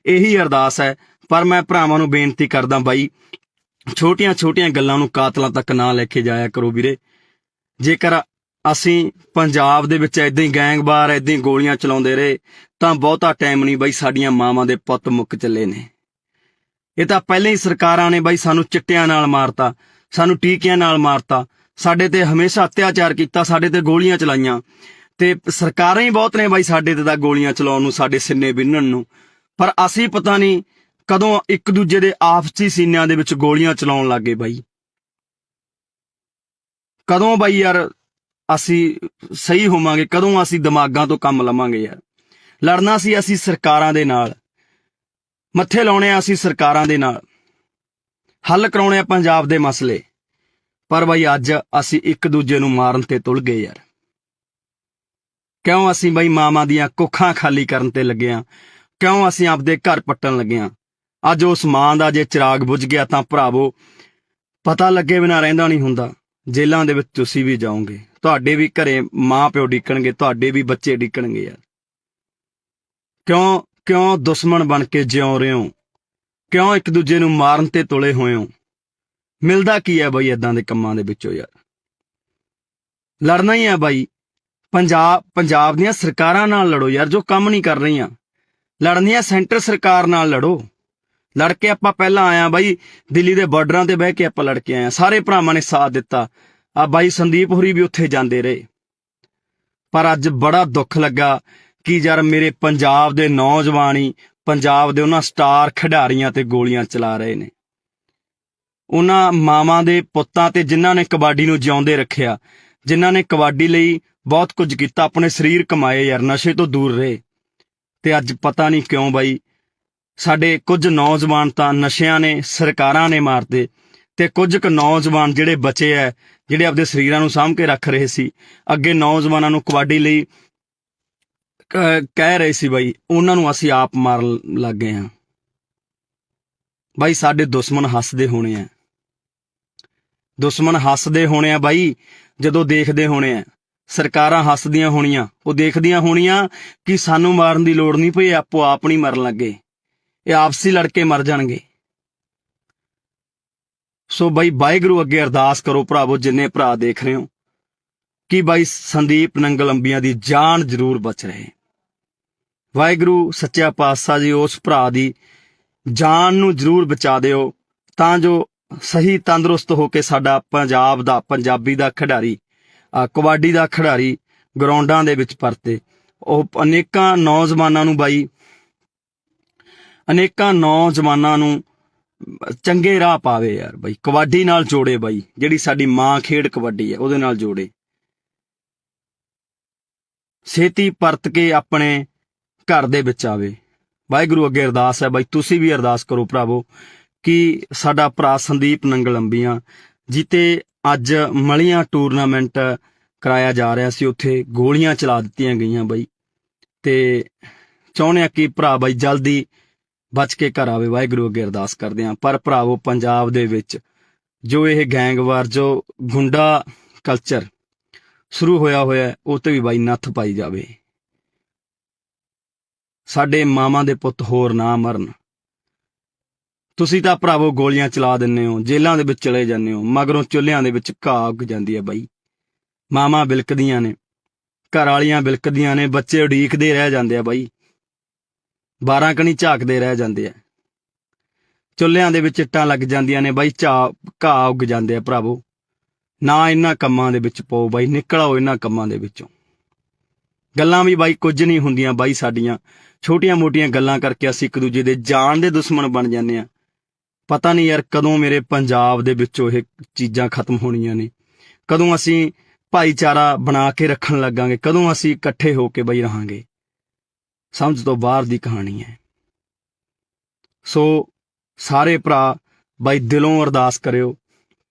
ਇਹੀ ਅਰਦਾਸ ਹੈ। ਪਰ ਮੈਂ ਭਰਾਵਾਂ ਨੂੰ ਬੇਨਤੀ ਕਰਦਾ ਬਾਈ, ਛੋਟੀਆਂ ਛੋਟੀਆਂ ਗੱਲਾਂ ਨੂੰ ਕਾਤਲਾਂ ਤੱਕ ਨਾ ਲੈ ਕੇ ਜਾਇਆ ਕਰੋ ਵੀਰੇ। ਜੇਕਰ ਅਸੀਂ ਪੰਜਾਬ ਦੇ ਵਿੱਚ ਏਦਾਂ ਹੀ ਗੈਂਗਵਾਰ ਏਦਾਂ ਹੀ ਗੋਲੀਆਂ ਚਲਾਉਂਦੇ ਰਹੇ ਤਾਂ ਬਹੁਤਾ ਟਾਈਮ ਨਹੀਂ ਬਾਈ, ਸਾਡੀਆਂ ਮਾਵਾਂ ਦੇ ਪੁੱਤ ਮੁੱਕ ਚੱਲੇ ਨੇ। ਇਹ ਤਾਂ ਪਹਿਲਾਂ ਹੀ ਸਰਕਾਰਾਂ ਨੇ ਬਾਈ ਸਾਨੂੰ ਚਿੱਟਿਆਂ ਨਾਲ ਮਾਰਤਾ, ਸਾਨੂੰ ਟੀਕਿਆਂ ਨਾਲ ਮਾਰਤਾ, ਸਾਡੇ ਤੇ ਹਮੇਸ਼ਾ ਅਤਿਆਚਾਰ ਕੀਤਾ, ਸਾਡੇ ਤੇ ਗੋਲੀਆਂ ਚਲਾਈਆਂ, ਤੇ ਸਰਕਾਰਾਂ ਹੀ ਬਹੁਤ ਨੇ ਬਾਈ ਸਾਡੇ ਤੇ ਤਾਂ ਗੋਲੀਆਂ ਚਲਾਉਣ ਨੂੰ, ਸਾਡੇ ਸਿੰਨੇ ਬਿੰਨਣ ਨੂੰ। ਪਰ ਅਸੀਂ ਪਤਾ ਨਹੀਂ ਕਦੋਂ ਇੱਕ ਦੂਜੇ ਦੇ ਆਪਸੀ ਸੀਨਿਆਂ ਦੇ ਵਿੱਚ ਗੋਲੀਆਂ ਚਲਾਉਣ ਲੱਗੇ ਬਾਈ। ਕਦੋਂ ਬਾਈ ਯਾਰ ਅਸੀਂ ਸਹੀ ਹੋਵਾਂਗੇ? ਕਦੋਂ ਅਸੀਂ ਦਿਮਾਗਾਂ ਤੋਂ ਕੰਮ ਲਵਾਂਗੇ ਯਾਰ? ਲੜਨਾ ਸੀ ਅਸੀਂ ਸਰਕਾਰਾਂ ਦੇ ਨਾਲ, ਮੱਥੇ ਲਾਉਣੇ ਆ ਅਸੀਂ ਸਰਕਾਰਾਂ ਦੇ ਨਾਲ, ਹੱਲ ਕਰਾਉਣੇ ਆ ਪੰਜਾਬ ਦੇ ਮਸਲੇ। ਪਰ ਬਾਈ ਅੱਜ ਅਸੀਂ ਇੱਕ ਦੂਜੇ ਨੂੰ ਮਾਰਨ ਤੇ ਤੁਲ ਗਏ ਯਾਰ। ਕਿਉਂ ਅਸੀਂ ਬਾਈ ਮਾਵਾਂ ਦੀਆਂ ਕੁੱਖਾਂ ਖਾਲੀ ਕਰਨ ਤੇ ਲੱਗੇ ਆ? ਕਿਉਂ ਅਸੀਂ ਆਪਦੇ ਘਰ ਪੱਟਣ ਲੱਗੇ ਆ? ਅੱਜ ਉਸ ਮਾਂ ਦਾ ਜੇ ਚਿਰਾਗ ਬੁਝ ਗਿਆ ਤਾਂ ਭਰਾਵੋ ਪਤਾ ਲੱਗੇ ਬਿਨਾਂ ਰਹਿੰਦਾ ਨਹੀਂ ਹੁੰਦਾ। ਜੇਲ੍ਹਾਂ ਦੇ ਵਿੱਚ ਤੁਸੀਂ ਵੀ ਜਾਓਗੇ, ਤੁਹਾਡੇ ਵੀ ਘਰੇ ਮਾਂ ਪਿਓ ਡਿੱਕਣਗੇ, ਤੁਹਾਡੇ ਵੀ ਬੱਚੇ ਡਿੱਕਣਗੇ ਯਾਰ। ਕਿਉਂ ਦੁਸ਼ਮਣ ਬਣ ਕੇ ਜਿਉਂ ਰਹੇ ਹੋ? ਕਿਉਂ ਇੱਕ ਦੂਜੇ ਨੂੰ ਮਾਰਨ ਤੇ ਤੁਲੇ ਹੋਏ ਹੋ? ਮਿਲਦਾ ਕੀ ਹੈ ਬਾਈ ਏਦਾਂ ਦੇ ਕੰਮਾਂ ਦੇ ਵਿੱਚੋਂ ਯਾਰ? ਲੜਨਾ ਹੀ ਹੈ ਬਾਈ। ਪੰਜਾਬ ਦੀਆਂ ਸਰਕਾਰਾਂ ਨਾਲ ਲੜੋ ਯਾਰ, ਜੋ ਕੰਮ ਨਹੀਂ ਕਰ ਰਹੀਆਂ। ਲੜਨੀਆਂ ਸੈਂਟਰ ਸਰਕਾਰ ਨਾਲ ਲੜੋ। ਲੜ ਕੇ ਆਪਾਂ ਪਹਿਲਾਂ ਆਇਆ ਬਾਈ, ਦਿੱਲੀ ਦੇ ਬਾਰਡਰਾਂ ਤੇ ਬਹਿ ਕੇ ਆਪਾਂ ਲੜ ਕੇ ਆਏ, ਸਾਰੇ ਭਰਾਵਾਂ ਨੇ ਸਾਥ ਦਿੱਤਾ। ਆ ਬਾਈ ਸੰਦੀਪ ਹੋਰੀ ਵੀ ਉੱਥੇ ਜਾਂਦੇ ਰਹੇ। ਪਰ ਅੱਜ ਬੜਾ ਦੁੱਖ ਲੱਗਾ ਕਿ ਯਾਰ ਮੇਰੇ ਪੰਜਾਬ ਦੇ ਨੌਜਵਾਨ ਹੀ ਪੰਜਾਬ ਦੇ ਉਹਨਾਂ ਸਟਾਰ ਖਿਡਾਰੀਆਂ ਤੇ ਗੋਲੀਆਂ ਚਲਾ ਰਹੇ ਨੇ। ਉਹਨਾਂ ਮਾਵਾਂ ਦੇ ਪੁੱਤਾਂ ਤੇ ਜਿਨ੍ਹਾਂ ਨੇ ਕਬੱਡੀ ਨੂੰ ਜਿਉਂਦੇ ਰੱਖਿਆ, ਜਿਨ੍ਹਾਂ ਨੇ ਕਬੱਡੀ ਲਈ ਬਹੁਤ ਕੁਝ ਕੀਤਾ, ਆਪਣੇ ਸਰੀਰ ਕਮਾਏ ਯਾਰ, ਨਸ਼ੇ ਤੋਂ ਦੂਰ ਰਹੇ। ਤੇ ਅੱਜ ਪਤਾ ਨਹੀਂ ਕਿਉਂ ਬਾਈ ਸਾਡੇ ਕੁਝ ਨੌਜਵਾਨ ਤਾਂ ਨਸ਼ਿਆਂ ਨੇ, ਸਰਕਾਰਾਂ ਨੇ ਮਾਰਤੇ, ਤੇ ਕੁਝ ਕੁ ਨੌਜਵਾਨ ਜਿਹੜੇ ਬਚੇ ਐ, ਜਿਹੜੇ ਆਪਦੇ ਸਰੀਰਾਂ ਨੂੰ ਸਾਂਭ ਕੇ ਰੱਖ ਰਹੇ ਸੀ, ਅੱਗੇ ਨੌਜਵਾਨਾਂ ਨੂੰ ਕਬੱਡੀ ਲਈ ਕਹਿ ਰਹੇ ਸੀ ਬਾਈ, ਉਹਨਾਂ ਨੂੰ ਅਸੀਂ ਆਪ ਮਾਰਨ ਲੱਗ ਗਏ ਹਾਂ। ਬਾਈ ਸਾਡੇ ਦੁਸ਼ਮਣ ਹੱਸਦੇ ਹੋਣੇ ਆ, ਦੁਸ਼ਮਣ ਹੱਸਦੇ ਹੋਣੇ ਆ ਬਾਈ, ਜਦੋਂ ਦੇਖਦੇ ਹੋਣੇ ਆ। ਸਰਕਾਰਾਂ ਹੱਸਦੀਆਂ ਹੋਣੀਆਂ, ਉਹ ਦੇਖਦੀਆਂ ਹੋਣੀਆਂ ਕਿ ਸਾਨੂੰ ਮਾਰਨ ਦੀ ਲੋੜ ਨਹੀਂ ਪਈ, ਆਪੋ ਆਪ ਨਹੀਂ ਮਰਨ ਲੱਗੇ, ਇਹ ਆਪਸੀ ਲੜ ਕੇ ਮਰ ਜਾਣਗੇ। ਸੋ ਬਾਈ ਵਾਹਿਗੁਰੂ ਅੱਗੇ ਅਰਦਾਸ ਕਰੋ ਭਰਾਵੋ, ਜਿੰਨੇ ਭਰਾ ਦੇਖ ਰਹੇ ਹੋ, ਕਿ ਬਾਈ ਸੰਦੀਪ ਨੰਗਲੰਬੀਆਂ ਦੀ ਜਾਨ ਜ਼ਰੂਰ ਬਚ ਰਹੇ। ਵਾਹਿਗੁਰੂ ਸੱਚਾ ਪਾਤਸ਼ਾਹ ਜੀ ਉਸ ਭਰਾ ਦੀ ਜਾਨ ਨੂੰ ਜ਼ਰੂਰ ਬਚਾ ਦਿਓ, ਤਾਂ ਜੋ ਸਹੀ ਤੰਦਰੁਸਤ ਹੋ ਕੇ ਸਾਡਾ ਪੰਜਾਬ ਦਾ, ਪੰਜਾਬੀ ਦਾ ਖਿਡਾਰੀ, ਕਬੱਡੀ ਦਾ ਖਿਡਾਰੀ ਗਰਾਊਂਡਾਂ ਦੇ ਵਿੱਚ ਪਰਤੇ। ਉਹ ਅਨੇਕਾਂ ਨੌਜਵਾਨਾਂ ਨੂੰ ਬਾਈ, ਅਨੇਕਾਂ ਨੌਜਵਾਨਾਂ ਨੂੰ ਚੰਗੇ ਰਾਹ ਪਾਵੇ ਯਾਰ ਬਾਈ, ਕਬੱਡੀ ਨਾਲ ਜੋੜੇ ਬਾਈ, ਜਿਹੜੀ ਸਾਡੀ ਮਾਂ ਖੇਡ ਕਬੱਡੀ ਹੈ ਉਹਦੇ ਨਾਲ ਜੋੜੇ। ਛੇਤੀ ਪਰਤ ਕੇ ਆਪਣੇ ਘਰ ਦੇ ਵਿੱਚ ਆਵੇ। ਵਾਹਿਗੁਰੂ ਅੱਗੇ ਅਰਦਾਸ ਹੈ ਬਾਈ, ਤੁਸੀਂ ਵੀ ਅਰਦਾਸ ਕਰੋ ਭਰਾਵੋ ਕਿ ਸਾਡਾ ਭਰਾ ਸੰਦੀਪ ਨੰਗਲੰਬੀਆਂ ਜਿੱਤੇ ਅੱਜ ਮਲੀਆਂ ਟੂਰਨਾਮੈਂਟ ਕਰਾਇਆ ਜਾ ਰਿਹਾ ਸੀ, ਉੱਥੇ ਗੋਲੀਆਂ ਚਲਾ ਦਿੱਤੀਆਂ ਗਈਆਂ ਬਾਈ, ਤੇ ਚਾਹੁੰਦੇ ਆ ਕਿ ਭਰਾ ਬਾਈ ਜਲਦੀ ਬਚ ਕੇ ਘਰ ਆਵੇ। ਵਾਹਿਗੁਰੂ ਅੱਗੇ ਅਰਦਾਸ ਕਰਦੇ ਹਾਂ। ਪਰ ਭਰਾਵੋ ਪੰਜਾਬ ਦੇ ਵਿੱਚ ਜੋ ਇਹ ਗੈਂਗਵਾਰ, ਜੋ ਗੁੰਡਾ ਕਲਚਰ ਸ਼ੁਰੂ ਹੋਇਆ ਉਹ ਤੇ ਵੀ ਬਾਈ ਨੱਥ ਪਾਈ ਜਾਵੇ। ਸਾਡੇ ਮਾਵਾਂ ਦੇ ਪੁੱਤ ਹੋਰ ਨਾ ਮਰਨ। ਤੁਸੀਂ ਤਾਂ ਭਰਾਵੋ ਗੋਲੀਆਂ ਚਲਾ ਦਿੰਦੇ ਹੋ, ਜੇਲ੍ਹਾਂ ਦੇ ਵਿੱਚ ਚਲੇ ਜਾਂਦੇ ਹੋ, ਮਗਰੋਂ ਚੁੱਲ੍ਹਿਆਂ ਦੇ ਵਿੱਚ ਘਾਹ ਉੱਗ ਜਾਂਦੀ ਹੈ ਬਾਈ। ਮਾਵਾਂ ਬਿਲਕਦੀਆਂ ਨੇ, ਘਰ ਵਾਲੀਆਂ ਬਿਲਕਦੀਆਂ ਨੇ, ਬੱਚੇ ਉਡੀਕਦੇ ਰਹਿ ਜਾਂਦੇ ਆ ਬਾਈ, 12 ਕਣੀ ਝਾਕਦੇ ਰਹਿ ਜਾਂਦੇ ਆ। ਚੁੱਲ੍ਹਿਆਂ ਦੇ ਵਿੱਚ ਇੱਟਾਂ ਲੱਗ ਜਾਂਦੀਆਂ ਨੇ ਬਾਈ, ਘਾਹ ਉੱਗ ਜਾਂਦੇ ਆ ਭਰਾਵੋ। ਨਾ ਇਹਨਾਂ ਕੰਮਾਂ ਦੇ ਵਿੱਚ ਪਾਓ ਬਾਈ, ਨਿਕਲ ਆਓ ਇਹਨਾਂ ਕੰਮਾਂ ਦੇ ਵਿੱਚੋਂ। ਗੱਲਾਂ ਵੀ ਬਾਈ ਕੁਝ ਨਹੀਂ ਹੁੰਦੀਆਂ ਬਾਈ, ਸਾਡੀਆਂ ਛੋਟੀਆਂ ਮੋਟੀਆਂ ਗੱਲਾਂ ਕਰਕੇ ਅਸੀਂ ਇੱਕ ਦੂਜੇ ਦੇ ਜਾਨ ਦੇ ਦੁਸ਼ਮਣ ਬਣ ਜਾਂਦੇ ਆ। ਪਤਾ ਨਹੀਂ ਯਾਰ ਕਦੋਂ ਮੇਰੇ ਪੰਜਾਬ ਦੇ ਵਿੱਚੋਂ ਇਹ ਚੀਜ਼ਾਂ ਖਤਮ ਹੋਣੀਆਂ ਨੇ, ਕਦੋਂ ਅਸੀਂ ਭਾਈਚਾਰਾ ਬਣਾ ਕੇ ਰੱਖਣ ਲੱਗਾਂਗੇ, ਕਦੋਂ ਅਸੀਂ ਇਕੱਠੇ ਹੋ ਕੇ ਬਈ ਰਹਾਂਗੇ। ਸਮਝ ਤੋਂ ਬਾਹਰ ਦੀ ਕਹਾਣੀ ਹੈ। ਸੋ ਸਾਰੇ ਭਰਾ ਬਾਈ ਦਿਲੋਂ ਅਰਦਾਸ ਕਰਿਓ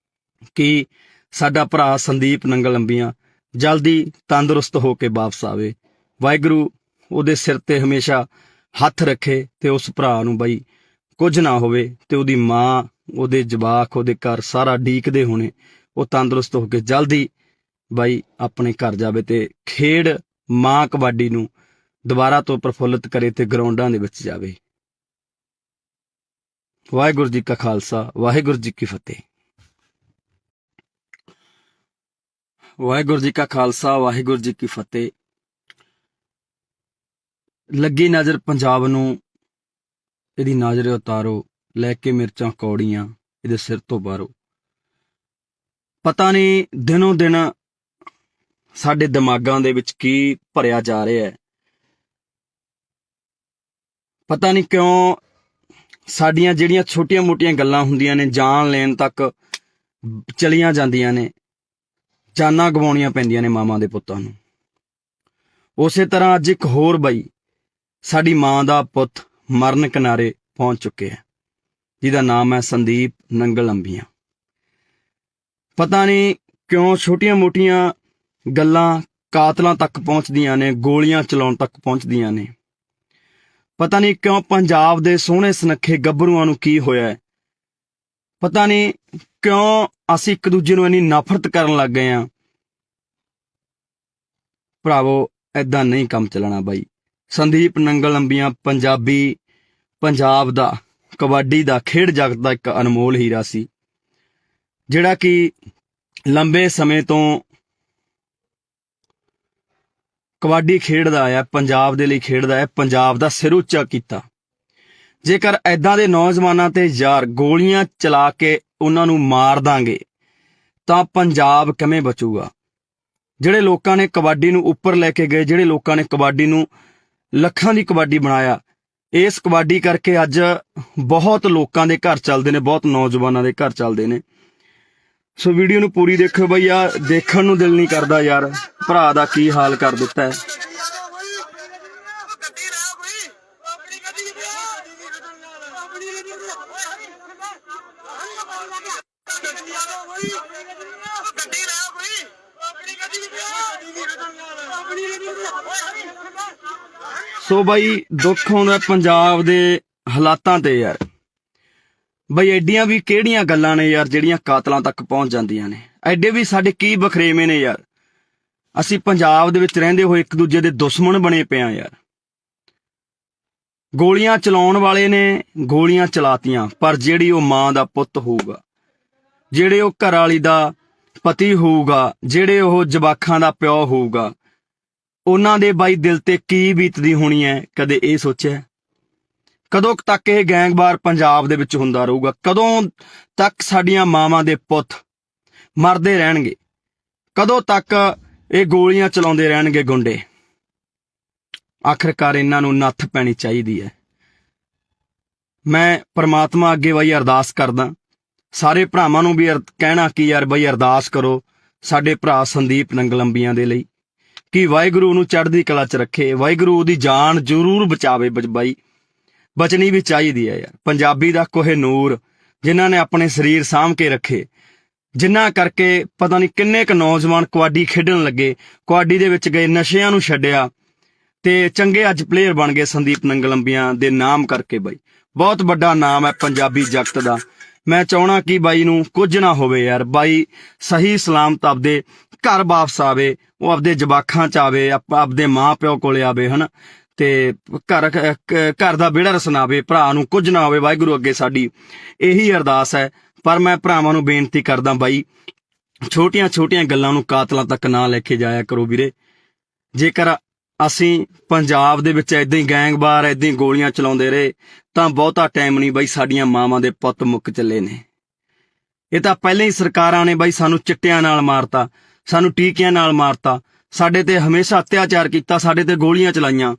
ਕਿ ਸਾਡਾ ਭਰਾ ਸੰਦੀਪ ਨੰਗਲ ਅੰਬੀਆਂ ਜਲਦੀ ਤੰਦਰੁਸਤ ਹੋ ਕੇ ਵਾਪਸ ਆਵੇ। ਵਾਹਿਗੁਰੂ ਉਹਦੇ ਸਿਰ ਤੇ ਹਮੇਸ਼ਾ ਹੱਥ ਰੱਖੇ ਤੇ ਉਸ ਭਰਾ ਨੂੰ ਬਾਈ ਕੁਝ ਨਾ ਹੋਵੇ, ਤੇ ਉਹਦੀ ਮਾਂ, ਉਹਦੇ ਜਵਾਕ, ਉਹਦੇ ਘਰ ਸਾਰਾ ਡੀਕਦੇ ਹੋਣੇ, ਉਹ ਤੰਦਰੁਸਤ ਹੋ ਕੇ ਜਲਦੀ ਬਾਈ ਆਪਣੇ ਘਰ ਜਾਵੇ ਤੇ ਖੇਡ ਮਾਂ ਕਬੱਡੀ ਨੂੰ ਦੁਬਾਰਾ ਤੋਂ ਪ੍ਰਫੁੱਲਿਤ ਕਰੇ ਤੇ ਗਰਾਊਂਡਾਂ ਦੇ ਵਿੱਚ ਜਾਵੇ। ਵਾਹਿਗੁਰੂ ਜੀ ਕਾ ਖਾਲਸਾ, ਵਾਹਿਗੁਰੂ ਜੀ ਕੀ ਫਤਿਹ। ਵਾਹਿਗੁਰੂ ਜੀ ਕਾ ਖਾਲਸਾ, ਵਾਹਿਗੁਰੂ ਜੀ ਕੀ ਫਤਿਹ। ਲੱਗੀ ਨਜ਼ਰ ਪੰਜਾਬ ਨੂੰ, ਇਹਦੀ ਨਜ਼ਰ ਉਤਾਰੋ, ਲੈ ਕੇ ਮਿਰਚਾਂ ਕੌੜੀਆਂ ਇਹਦੇ ਸਿਰ ਤੋਂ ਬਾਹਰੋ। ਪਤਾ ਨਹੀਂ ਦਿਨੋਂ ਦਿਨ ਸਾਡੇ ਦਿਮਾਗਾਂ ਦੇ ਵਿੱਚ ਕੀ ਭਰਿਆ ਜਾ ਰਿਹਾ ਹੈ। ਪਤਾ ਨਹੀਂ ਕਿਉਂ ਸਾਡੀਆਂ ਜਿਹੜੀਆਂ ਛੋਟੀਆਂ ਮੋਟੀਆਂ ਗੱਲਾਂ ਹੁੰਦੀਆਂ ਨੇ, ਜਾਨ ਲੈਣ ਤੱਕ ਚਲੀਆਂ ਜਾਂਦੀਆਂ ਨੇ, ਜਾਨਾਂ ਗਵਾਉਣੀਆਂ ਪੈਂਦੀਆਂ ਨੇ ਮਾਵਾਂ ਦੇ ਪੁੱਤਾਂ ਨੂੰ। ਉਸੇ ਤਰ੍ਹਾਂ ਅੱਜ ਇੱਕ ਹੋਰ ਬਾਈ, ਸਾਡੀ ਮਾਂ ਦਾ ਪੁੱਤ ਮਰਨ ਕਿਨਾਰੇ ਪਹੁੰਚ ਚੁੱਕੇ ਹੈ, ਜਿਹਦਾ ਨਾਮ ਹੈ ਸੰਦੀਪ ਨੰਗਲ ਅੰਬੀਆਂ। ਪਤਾ ਨਹੀਂ ਕਿਉਂ ਛੋਟੀਆਂ ਮੋਟੀਆਂ ਗੱਲਾਂ ਕਾਤਲਾਂ ਤੱਕ ਪਹੁੰਚਦੀਆਂ ਨੇ, ਗੋਲੀਆਂ ਚਲਾਉਣ ਤੱਕ ਪਹੁੰਚਦੀਆਂ ਨੇ। ਪਤਾ ਨਹੀਂ ਕਿਉਂ ਪੰਜਾਬ ਦੇ ਸੋਹਣੇ ਸੁਨੱਖੇ ਗੱਭਰੂਆਂ ਨੂੰ ਕੀ ਹੋਇਆ ਹੈ। ਪਤਾ ਨਹੀਂ ਕਿਉਂ ਅਸੀਂ ਇੱਕ ਦੂਜੇ ਨੂੰ ਇੰਨੀ ਨਫ਼ਰਤ ਕਰਨ ਲੱਗ ਗਏ ਹਾਂ। ਭਰਾਵੋ ਏਦਾਂ ਨਹੀਂ ਕੰਮ ਚੱਲਣਾ ਬਾਈ। ਸੰਦੀਪ ਨੰਗਲ ਅੰਬੀਆਂ ਪੰਜਾਬ ਦਾ ਕਬੱਡੀ ਦਾ ਖੇਡ ਜਗਤ ਦਾ ਇੱਕ ਅਨਮੋਲ ਹੀਰਾ ਸੀ, ਜਿਹੜਾ ਕਿ ਲੰਬੇ ਸਮੇਂ ਤੋਂ ਕਬੱਡੀ ਖੇਡਦਾ ਆਇਆ, ਪੰਜਾਬ ਦੇ ਲਈ ਖੇਡਦਾ ਹੈ, ਪੰਜਾਬ ਦਾ ਸਿਰ ਉੱਚਾ ਕੀਤਾ। ਜੇਕਰ ਐਦਾਂ ਦੇ ਨੌਜਵਾਨਾਂ ਤੇ ਯਾਰ ਗੋਲੀਆਂ ਚਲਾ ਕੇ ਉਹਨਾਂ ਨੂੰ ਮਾਰ ਦਾਂਗੇ ਤਾਂ ਪੰਜਾਬ ਕਿਵੇਂ ਬਚੂਗਾ। ਜਿਹੜੇ ਲੋਕਾਂ ਨੇ ਕਬੱਡੀ ਨੂੰ ਉੱਪਰ ਲੈ ਕੇ ਗਏ, ਜਿਹੜੇ ਲੋਕਾਂ ਨੇ ਕਬੱਡੀ ਨੂੰ ਲੱਖਾਂ ਦੀ ਕਬੱਡੀ ਬਣਾਇਆ, ਇਸ ਕਬੱਡੀ ਕਰਕੇ ਅੱਜ ਬਹੁਤ ਲੋਕਾਂ ਦੇ ਘਰ ਚੱਲਦੇ ਨੇ, ਬਹੁਤ ਨੌਜਵਾਨਾਂ ਦੇ ਘਰ ਚੱਲਦੇ ਨੇ। ਸੋ ਵੀਡੀਓ ਨੂੰ ਪੂਰੀ ਦੇਖਿਓ ਬਈ, ਆ ਦੇਖਣ ਨੂੰ ਦਿਲ ਨਹੀਂ ਕਰਦਾ ਯਾਰ, ਭਰਾ ਦਾ ਕੀ ਹਾਲ ਕਰ ਦਿੱਤਾ ਹੈ। ਸੋ ਬਾਈ ਦੁੱਖ ਆਉਂਦਾ ਪੰਜਾਬ ਦੇ ਹਾਲਾਤਾਂ ਤੇ ਯਾਰ। ਬਈ ਐਡੀਆਂ ਵੀ ਕਿਹੜੀਆਂ ਗੱਲਾਂ ਨੇ ਯਾਰ ਜਿਹੜੀਆਂ ਕਾਤਲਾਂ ਤੱਕ ਪਹੁੰਚ ਜਾਂਦੀਆਂ ਨੇ। ਐਡੇ ਵੀ ਸਾਡੇ ਕੀ ਬਖਰੇਵੇਂ ਨੇ ਯਾਰ। ਅਸੀਂ ਪੰਜਾਬ ਦੇ ਵਿੱਚ ਰਹਿੰਦੇ ਹੋਏ ਇੱਕ ਦੂਜੇ ਦੇ ਦੁਸ਼ਮਣ ਬਣੇ ਪਏ ਆ ਯਾਰ। ਗੋਲੀਆਂ ਚਲਾਉਣ ਵਾਲੇ ਨੇ ਗੋਲੀਆਂ ਚਲਾਤੀਆਂ, ਪਰ ਜਿਹੜੀ ਉਹ ਮਾਂ ਦਾ ਪੁੱਤ ਹੋਊਗਾ, ਜਿਹੜੇ ਉਹ ਘਰ ਵਾਲੀ ਦਾ ਪਤੀ ਹੋਊਗਾ, ਜਿਹੜੇ ਉਹ ਜਵਾਕਾਂ ਦਾ ਪਿਓ ਹੋਊਗਾ, ਉਹਨਾਂ ਦੇ ਬਾਈ ਦਿਲ ਤੇ ਕੀ ਬੀਤਦੀ ਹੋਣੀ ਹੈ, ਕਦੇ ਇਹ ਸੋਚਿਆ? ਕਦੋਂ ਤੱਕ ਇਹ ਗੈਂਗਵਾਰ ਪੰਜਾਬ ਦੇ ਵਿੱਚ ਹੁੰਦਾ ਰਹੂਗਾ? ਕਦੋਂ ਤੱਕ ਸਾਡੀਆਂ ਮਾਵਾਂ ਦੇ ਪੁੱਤ ਮਰਦੇ ਰਹਿਣਗੇ? ਕਦੋਂ ਤੱਕ ਇਹ ਗੋਲੀਆਂ ਚਲਾਉਂਦੇ ਰਹਿਣਗੇ ਗੁੰਡੇ? ਆਖਿਰਕਾਰ ਇਹਨਾਂ ਨੂੰ ਨੱਥ ਪੈਣੀ ਚਾਹੀਦੀ ਹੈ। ਮੈਂ ਪ੍ਰਮਾਤਮਾ ਅੱਗੇ ਬਈ ਅਰਦਾਸ ਕਰਦਾ, ਸਾਰੇ ਭਰਾਵਾਂ ਨੂੰ ਵੀ ਕਹਿਣਾ ਕਿ ਯਾਰ ਬਈ ਅਰਦਾਸ ਕਰੋ ਸਾਡੇ ਭਰਾ ਸੰਦੀਪ ਨੰਗਲ ਅੰਬੀਆਂ ਦੇ ਲਈ, ਕਿ ਵਾਹਿਗੁਰੂ ਨੂੰ ਚੜ੍ਹਦੀ ਕਲਾ 'ਚ ਰੱਖੇ, ਵਾਹਿਗੁਰੂ ਉਹਦੀ ਜਾਨ ਜ਼ਰੂਰ ਬਚਾਵੇ। ਬਾਈ ਬਚਣੀ ਵੀ ਚਾਹੀਦੀ ਹੈ ਯਾਰ। ਪੰਜਾਬੀ ਦਾ ਕੋਹਿਨੂਰ ਜਿਨ੍ਹਾਂ ਨੇ ਆਪਣੇ ਸਰੀਰ ਸਾਂਭ ਕੇ ਰੱਖੇ, ਜਿਨ੍ਹਾਂ ਕਰਕੇ ਪਤਾ ਨਹੀਂ ਕਿੰਨੇ ਕੁ ਨੌਜਵਾਨ ਕਬੱਡੀ ਖੇਡਣ ਲੱਗੇ, ਕਬੱਡੀ ਦੇ ਵਿੱਚ ਗਏ, ਨਸ਼ਿਆਂ ਨੂੰ ਛੱਡਿਆ ਤੇ ਚੰਗੇ ਅੱਜ ਪਲੇਅਰ ਬਣ ਗਏ ਸੰਦੀਪ ਨੰਗਲ ਅੰਬੀਆਂ ਦੇ ਨਾਮ ਕਰਕੇ। ਬਾਈ ਬਹੁਤ ਵੱਡਾ ਨਾਮ ਹੈ ਪੰਜਾਬੀ ਜਗਤ ਦਾ। ਮੈਂ ਚਾਹਣਾ ਕਿ ਬਾਈ ਨੂੰ ਕੁਝ ਨਾ ਹੋਵੇ ਯਾਰ। ਬਾਈ ਸਹੀ ਸਲਾਮਤ ਆਪਦੇ ਘਰ ਵਾਪਸ ਆਵੇ, ਉਹ ਆਪਦੇ ਜਵਾਕਾਂ 'ਚ ਆਵੇ, ਆਪਦੇ ਮਾਂ ਪਿਓ ਕੋਲੇ ਆਵੇ, ਹਨਾ, ਤੇ ਘਰ ਦਾ ਵਿਹੜਾ ਰਸਨਾਵੇ, ਭਰਾ ਨੂੰ ਕੁਝ ਨਾ ਹੋਵੇ। ਵਾਹਿਗੁਰੂ ਅੱਗੇ ਸਾਡੀ ਇਹੀ ਅਰਦਾਸ ਹੈ। ਪਰ ਮੈਂ ਭਰਾਵਾਂ ਨੂੰ ਬੇਨਤੀ ਕਰਦਾ ਬਾਈ, ਛੋਟੀਆਂ ਗੱਲਾਂ ਨੂੰ ਕਾਤਲਾਂ ਤੱਕ ਨਾ ਲੈ ਕੇ ਜਾਇਆ ਕਰੋ ਵੀਰੇ। ਜੇਕਰ ਅਸੀਂ ਪੰਜਾਬ ਦੇ ਵਿੱਚ ਏਦਾਂ ਹੀ ਗੈਂਗਵਾਰ ਏਦਾਂ ਹੀ ਗੋਲੀਆਂ ਚਲਾਉਂਦੇ ਰਹੇ ਤਾਂ ਬਹੁਤਾ ਟਾਈਮ ਨਹੀਂ ਬਾਈ, ਸਾਡੀਆਂ ਮਾਵਾਂ ਦੇ ਪੁੱਤ ਮੁੱਕ ਚੱਲੇ ਨੇ। ਇਹ ਤਾਂ ਪਹਿਲਾਂ ਹੀ ਸਰਕਾਰਾਂ ਨੇ ਬਾਈ ਸਾਨੂੰ ਚਿੱਟਿਆਂ ਨਾਲ ਮਾਰਤਾ, ਸਾਨੂੰ ਟੀਕਿਆਂ ਨਾਲ ਮਾਰਤਾ, ਸਾਡੇ ਤੇ ਹਮੇਸ਼ਾ ਅਤਿਆਚਾਰ ਕੀਤਾ, ਸਾਡੇ ਤੇ ਗੋਲੀਆਂ ਚਲਾਈਆਂ,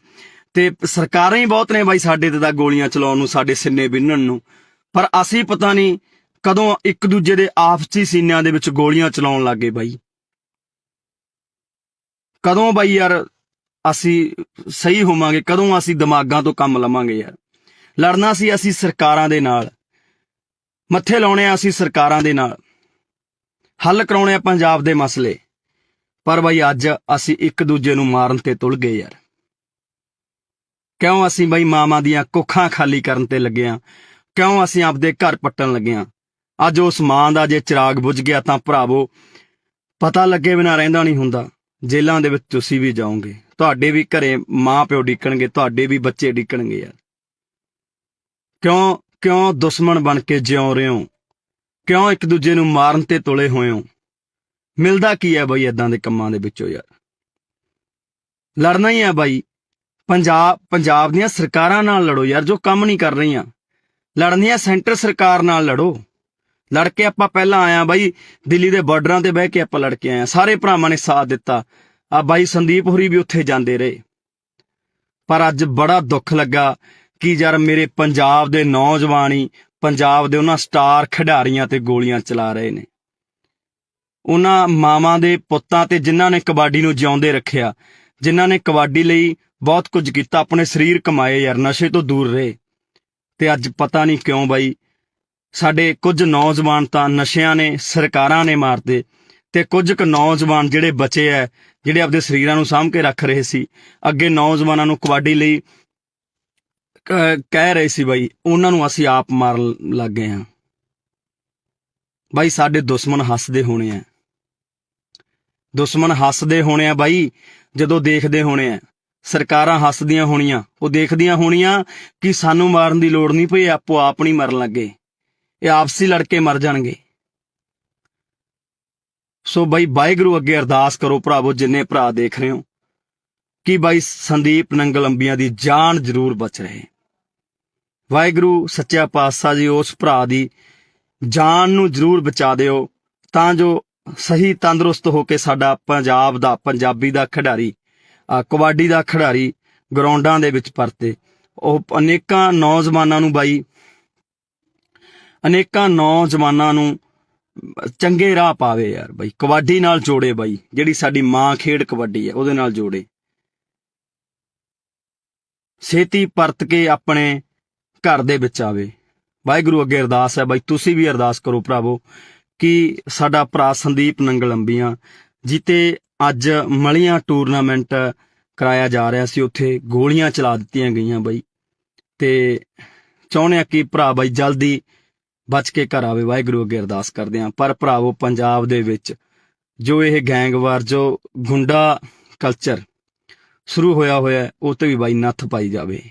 ਤੇ ਸਰਕਾਰਾਂ ਹੀ ਬਹੁਤ ਨੇ ਬਾਈ ਸਾਡੇ ਤੇ ਤਾਂ ਗੋਲੀਆਂ ਚਲਾਉਣ ਨੂੰ, ਸਾਡੇ ਸਿੰਨੇ ਬਿੰਨਣ ਨੂੰ। ਪਰ ਅਸੀਂ ਪਤਾ ਨਹੀਂ ਕਦੋਂ ਇੱਕ ਦੂਜੇ ਦੇ ਆਪਸੀ ਸੀਨਿਆਂ ਦੇ ਵਿੱਚ ਗੋਲੀਆਂ ਚਲਾਉਣ ਲੱਗੇ ਬਾਈ। ਕਦੋਂ ਬਾਈ ਯਾਰ ਅਸੀਂ ਸਹੀ ਹੋਵਾਂਗੇ, ਕਦੋਂ ਅਸੀਂ ਦਿਮਾਗਾਂ ਤੋਂ ਕੰਮ ਲਵਾਂਗੇ ਯਾਰ। ਲੜਨਾ ਸੀ ਅਸੀਂ ਸਰਕਾਰਾਂ ਦੇ ਨਾਲ, ਮੱਥੇ ਲਾਉਣੇ ਆ ਅਸੀਂ ਸਰਕਾਰਾਂ ਦੇ ਨਾਲ, ਹੱਲ ਕਰਾਉਣੇ ਆ ਪੰਜਾਬ ਦੇ ਮਸਲੇ। ਪਰ ਬਾਈ ਅੱਜ ਅਸੀਂ ਇੱਕ ਦੂਜੇ ਨੂੰ ਮਾਰਨ ਤੇ ਤੁਲ ਗਏ ਯਾਰ। ਕਿਉਂ ਅਸੀਂ ਬਾਈ ਮਾਵਾਂ ਦੀਆਂ ਕੁੱਖਾਂ ਖਾਲੀ ਕਰਨ ਤੇ ਲੱਗੇ ਆ? ਕਿਉਂ ਅਸੀਂ ਆਪਦੇ ਘਰ ਪੱਟਣ ਲੱਗੇ ਆ? ਅੱਜ ਉਸ ਮਾਂ ਦਾ ਜੇ ਚਿਰਾਗ ਬੁਝ ਗਿਆ ਤਾਂ ਭਰਾਵੋ ਪਤਾ ਲੱਗੇ ਬਿਨਾਂ ਰਹਿੰਦਾ ਨਹੀਂ ਹੁੰਦਾ। ਜੇਲ੍ਹਾਂ ਦੇ ਵਿੱਚ ਤੁਸੀਂ ਵੀ ਜਾਓਗੇ, ਤੁਹਾਡੇ ਵੀ ਘਰੇ ਮਾਂ ਪਿਓ ਡਿੱਕਣਗੇ, ਤੁਹਾਡੇ ਵੀ ਬੱਚੇ ਡਿੱਕਣਗੇ ਯਾਰ। ਕਿਉਂ ਦੁਸ਼ਮਣ ਬਣ ਕੇ ਜਿਉਂ ਰਹੇ ਹੋ? ਕਿਉਂ ਇੱਕ ਦੂਜੇ ਨੂੰ ਮਾਰਨ ਤੇ ਤੁਲੇ ਹੋਏ ਹੋ? ਮਿਲਦਾ ਕੀ ਹੈ ਬਾਈ ਏਦਾਂ ਦੇ ਕੰਮਾਂ ਦੇ ਵਿੱਚੋਂ ਯਾਰ? ਲੜਨਾ ਹੀ ਆ ਬਾਈ। ਪੰਜਾਬ ਦੀਆਂ ਸਰਕਾਰਾਂ ਨਾਲ ਲੜੋ ਯਾਰ, ਜੋ ਕੰਮ ਨਹੀਂ ਕਰ ਰਹੀਆਂ। ਲੜਨੀ ਆ ਸੈਂਟਰ ਸਰਕਾਰ ਨਾਲ ਲੜੋ। ਲੜ ਕੇ ਆਪਾਂ ਪਹਿਲਾਂ ਆਇਆ ਬਾਈ, ਦਿੱਲੀ ਦੇ ਬਾਰਡਰਾਂ ਤੇ ਬਹਿ ਕੇ ਆਪਾਂ ਲੜ ਕੇ ਆਏ, ਸਾਰੇ ਭਰਾਵਾਂ ਨੇ ਸਾਥ ਦਿੱਤਾ। ਆ ਬਾਈ ਸੰਦੀਪ ਹੋਰੀ ਵੀ ਉੱਥੇ ਜਾਂਦੇ ਰਹੇ। ਪਰ ਅੱਜ ਬੜਾ ਦੁੱਖ ਲੱਗਾ ਕਿ ਯਾਰ ਮੇਰੇ ਪੰਜਾਬ ਦੇ ਨੌਜਵਾਨ ਹੀ ਪੰਜਾਬ ਦੇ ਉਹਨਾਂ ਸਟਾਰ ਖਿਡਾਰੀਆਂ ਤੇ ਗੋਲੀਆਂ ਚਲਾ ਰਹੇ ਨੇ। ਉਹਨਾਂ ਮਾਵਾਂ ਦੇ ਪੁੱਤਾਂ ਤੇ ਜਿਨ੍ਹਾਂ ਨੇ ਕਬੱਡੀ ਨੂੰ ਜਿਉਂਦੇ ਰੱਖਿਆ, ਜਿਨ੍ਹਾਂ ਨੇ ਕਬੱਡੀ ਲਈ ਬਹੁਤ ਕੁਝ ਕੀਤਾ, ਆਪਣੇ ਸਰੀਰ ਕਮਾਏ ਯਾਰ, ਨਸ਼ੇ ਤੋਂ ਦੂਰ ਰਹੇ। ਤੇ ਅੱਜ ਪਤਾ ਨਹੀਂ ਕਿਉਂ ਬਾਈ ਸਾਡੇ ਕੁਝ ਨੌਜਵਾਨ ਤਾਂ ਨਸ਼ਿਆਂ ਨੇ, ਸਰਕਾਰਾਂ ਨੇ ਮਾਰਦੇ, ਤੇ ਕੁਝ ਕੁ ਨੌਜਵਾਨ ਜਿਹੜੇ ਬਚੇ ਐ, ਜਿਹੜੇ ਆਪਦੇ ਸਰੀਰਾਂ ਨੂੰ ਸਾਂਭ ਕੇ ਰੱਖ ਰਹੇ ਸੀ, ਅੱਗੇ ਨੌਜਵਾਨਾਂ ਨੂੰ ਕਬੱਡੀ ਲਈ ਕਹਿ ਰਹੇ ਸੀ ਬਾਈ, ਉਹਨਾਂ ਨੂੰ ਅਸੀਂ ਆਪ ਮਾਰਨ ਲੱਗ ਗਏ ਹਾਂ। ਬਾਈ ਸਾਡੇ ਦੁਸ਼ਮਣ ਹੱਸਦੇ ਹੋਣੇ ਆ, ਦੁਸ਼ਮਣ ਹੱਸਦੇ ਹੋਣੇ ਆ ਬਾਈ, ਜਦੋਂ ਦੇਖਦੇ ਹੋਣੇ ਆ। ਸਰਕਾਰਾਂ ਹੱਸਦੀਆਂ ਹੋਣੀਆਂ, ਉਹ ਦੇਖਦੀਆਂ ਹੋਣੀਆਂ ਕਿ ਸਾਨੂੰ ਮਾਰਨ ਦੀ ਲੋੜ ਨਹੀਂ ਪਈ, ਆਪੋ ਆਪ ਨਹੀਂ ਮਰਨ ਲੱਗੇ, ਇਹ ਆਪਸੀ ਲੜਕੇ ਮਰ ਜਾਣਗੇ। ਸੋ ਬਾਈ ਵਾਹਿਗੁਰੂ ਅੱਗੇ ਅਰਦਾਸ ਕਰੋ ਭਰਾਵੋ, ਜਿੰਨੇ ਭਰਾ ਦੇਖ ਰਹੇ ਹੋ, ਕਿ ਬਾਈ ਸੰਦੀਪ ਨੰਗਲ ਅੰਬੀਆਂ ਦੀ ਜਾਨ ਜ਼ਰੂਰ ਬਚ ਰਹੇ। ਵਾਹਿਗੁਰੂ ਸੱਚਾ ਪਾਤਸ਼ਾਹ ਜੀ ਉਸ ਭਰਾ ਦੀ ਜਾਨ ਨੂੰ ਜ਼ਰੂਰ ਬਚਾ ਦਿਓ, ਤਾਂ ਜੋ ਸਹੀ ਤੰਦਰੁਸਤ ਹੋ ਕੇ ਸਾਡਾ ਪੰਜਾਬ ਦਾ, ਪੰਜਾਬੀ ਦਾ ਖਿਡਾਰੀ, ਕਬੱਡੀ ਦਾ ਖਿਡਾਰੀ ਗਰਾਊਂਡਾਂ ਦੇ ਵਿੱਚ ਪਰਤੇ। ਉਹ ਅਨੇਕਾਂ ਨੌਜਵਾਨਾਂ ਨੂੰ ਬਾਈ, ਅਨੇਕਾਂ ਨੌਜਵਾਨਾਂ ਨੂੰ ਚੰਗੇ ਰਾਹ ਪਾਵੇ ਯਾਰ ਬਾਈ, ਕਬੱਡੀ ਨਾਲ ਜੋੜੇ ਬਾਈ, ਜਿਹੜੀ ਸਾਡੀ ਮਾਂ ਖੇਡ ਕਬੱਡੀ ਹੈ ਉਹਦੇ ਨਾਲ ਜੋੜੇ। ਛੇਤੀ ਪਰਤ ਕੇ ਆਪਣੇ ਘਰ ਦੇ ਵਿੱਚ ਆਵੇ। ਵਾਹਿਗੁਰੂ ਅੱਗੇ ਅਰਦਾਸ ਹੈ ਬਾਈ, ਤੁਸੀਂ ਵੀ ਅਰਦਾਸ ਕਰੋ ਭਰਾਵੋ ਕਿ ਸਾਡਾ ਭਰਾ ਸੰਦੀਪ ਨੰਗਲ ਅੰਬੀਆਂ ਜਿੱਤੇ ਅੱਜ ਮਲੀਆਂ ਟੂਰਨਾਮੈਂਟ ਕਰਾਇਆ ਜਾ ਰਿਹਾ ਸੀ, ਉੱਥੇ ਗੋਲੀਆਂ ਚਲਾ ਦਿੱਤੀਆਂ ਗਈਆਂ ਬਾਈ, ਤੇ ਚਾਹੁੰਦੇ ਆ ਕਿ ਭਰਾ ਬਾਈ ਜਲਦੀ ਬਚ ਕੇ ਘਰ ਆਵੇ। ਵਾਹਿਗੁਰੂ ਅੱਗੇ ਅਰਦਾਸ ਕਰਦੇ ਹਾਂ। ਪਰ ਭਰਾਵੋ ਪੰਜਾਬ ਦੇ ਵਿੱਚ ਜੋ ਇਹ ਗੈਂਗਵਾਰ, ਜੋ ਗੁੰਡਾ ਕਲਚਰ ਸ਼ੁਰੂ ਹੋਇਆ ਉਹ ਤੇ ਵੀ ਬਾਈ ਨੱਥ ਪਾਈ ਜਾਵੇ।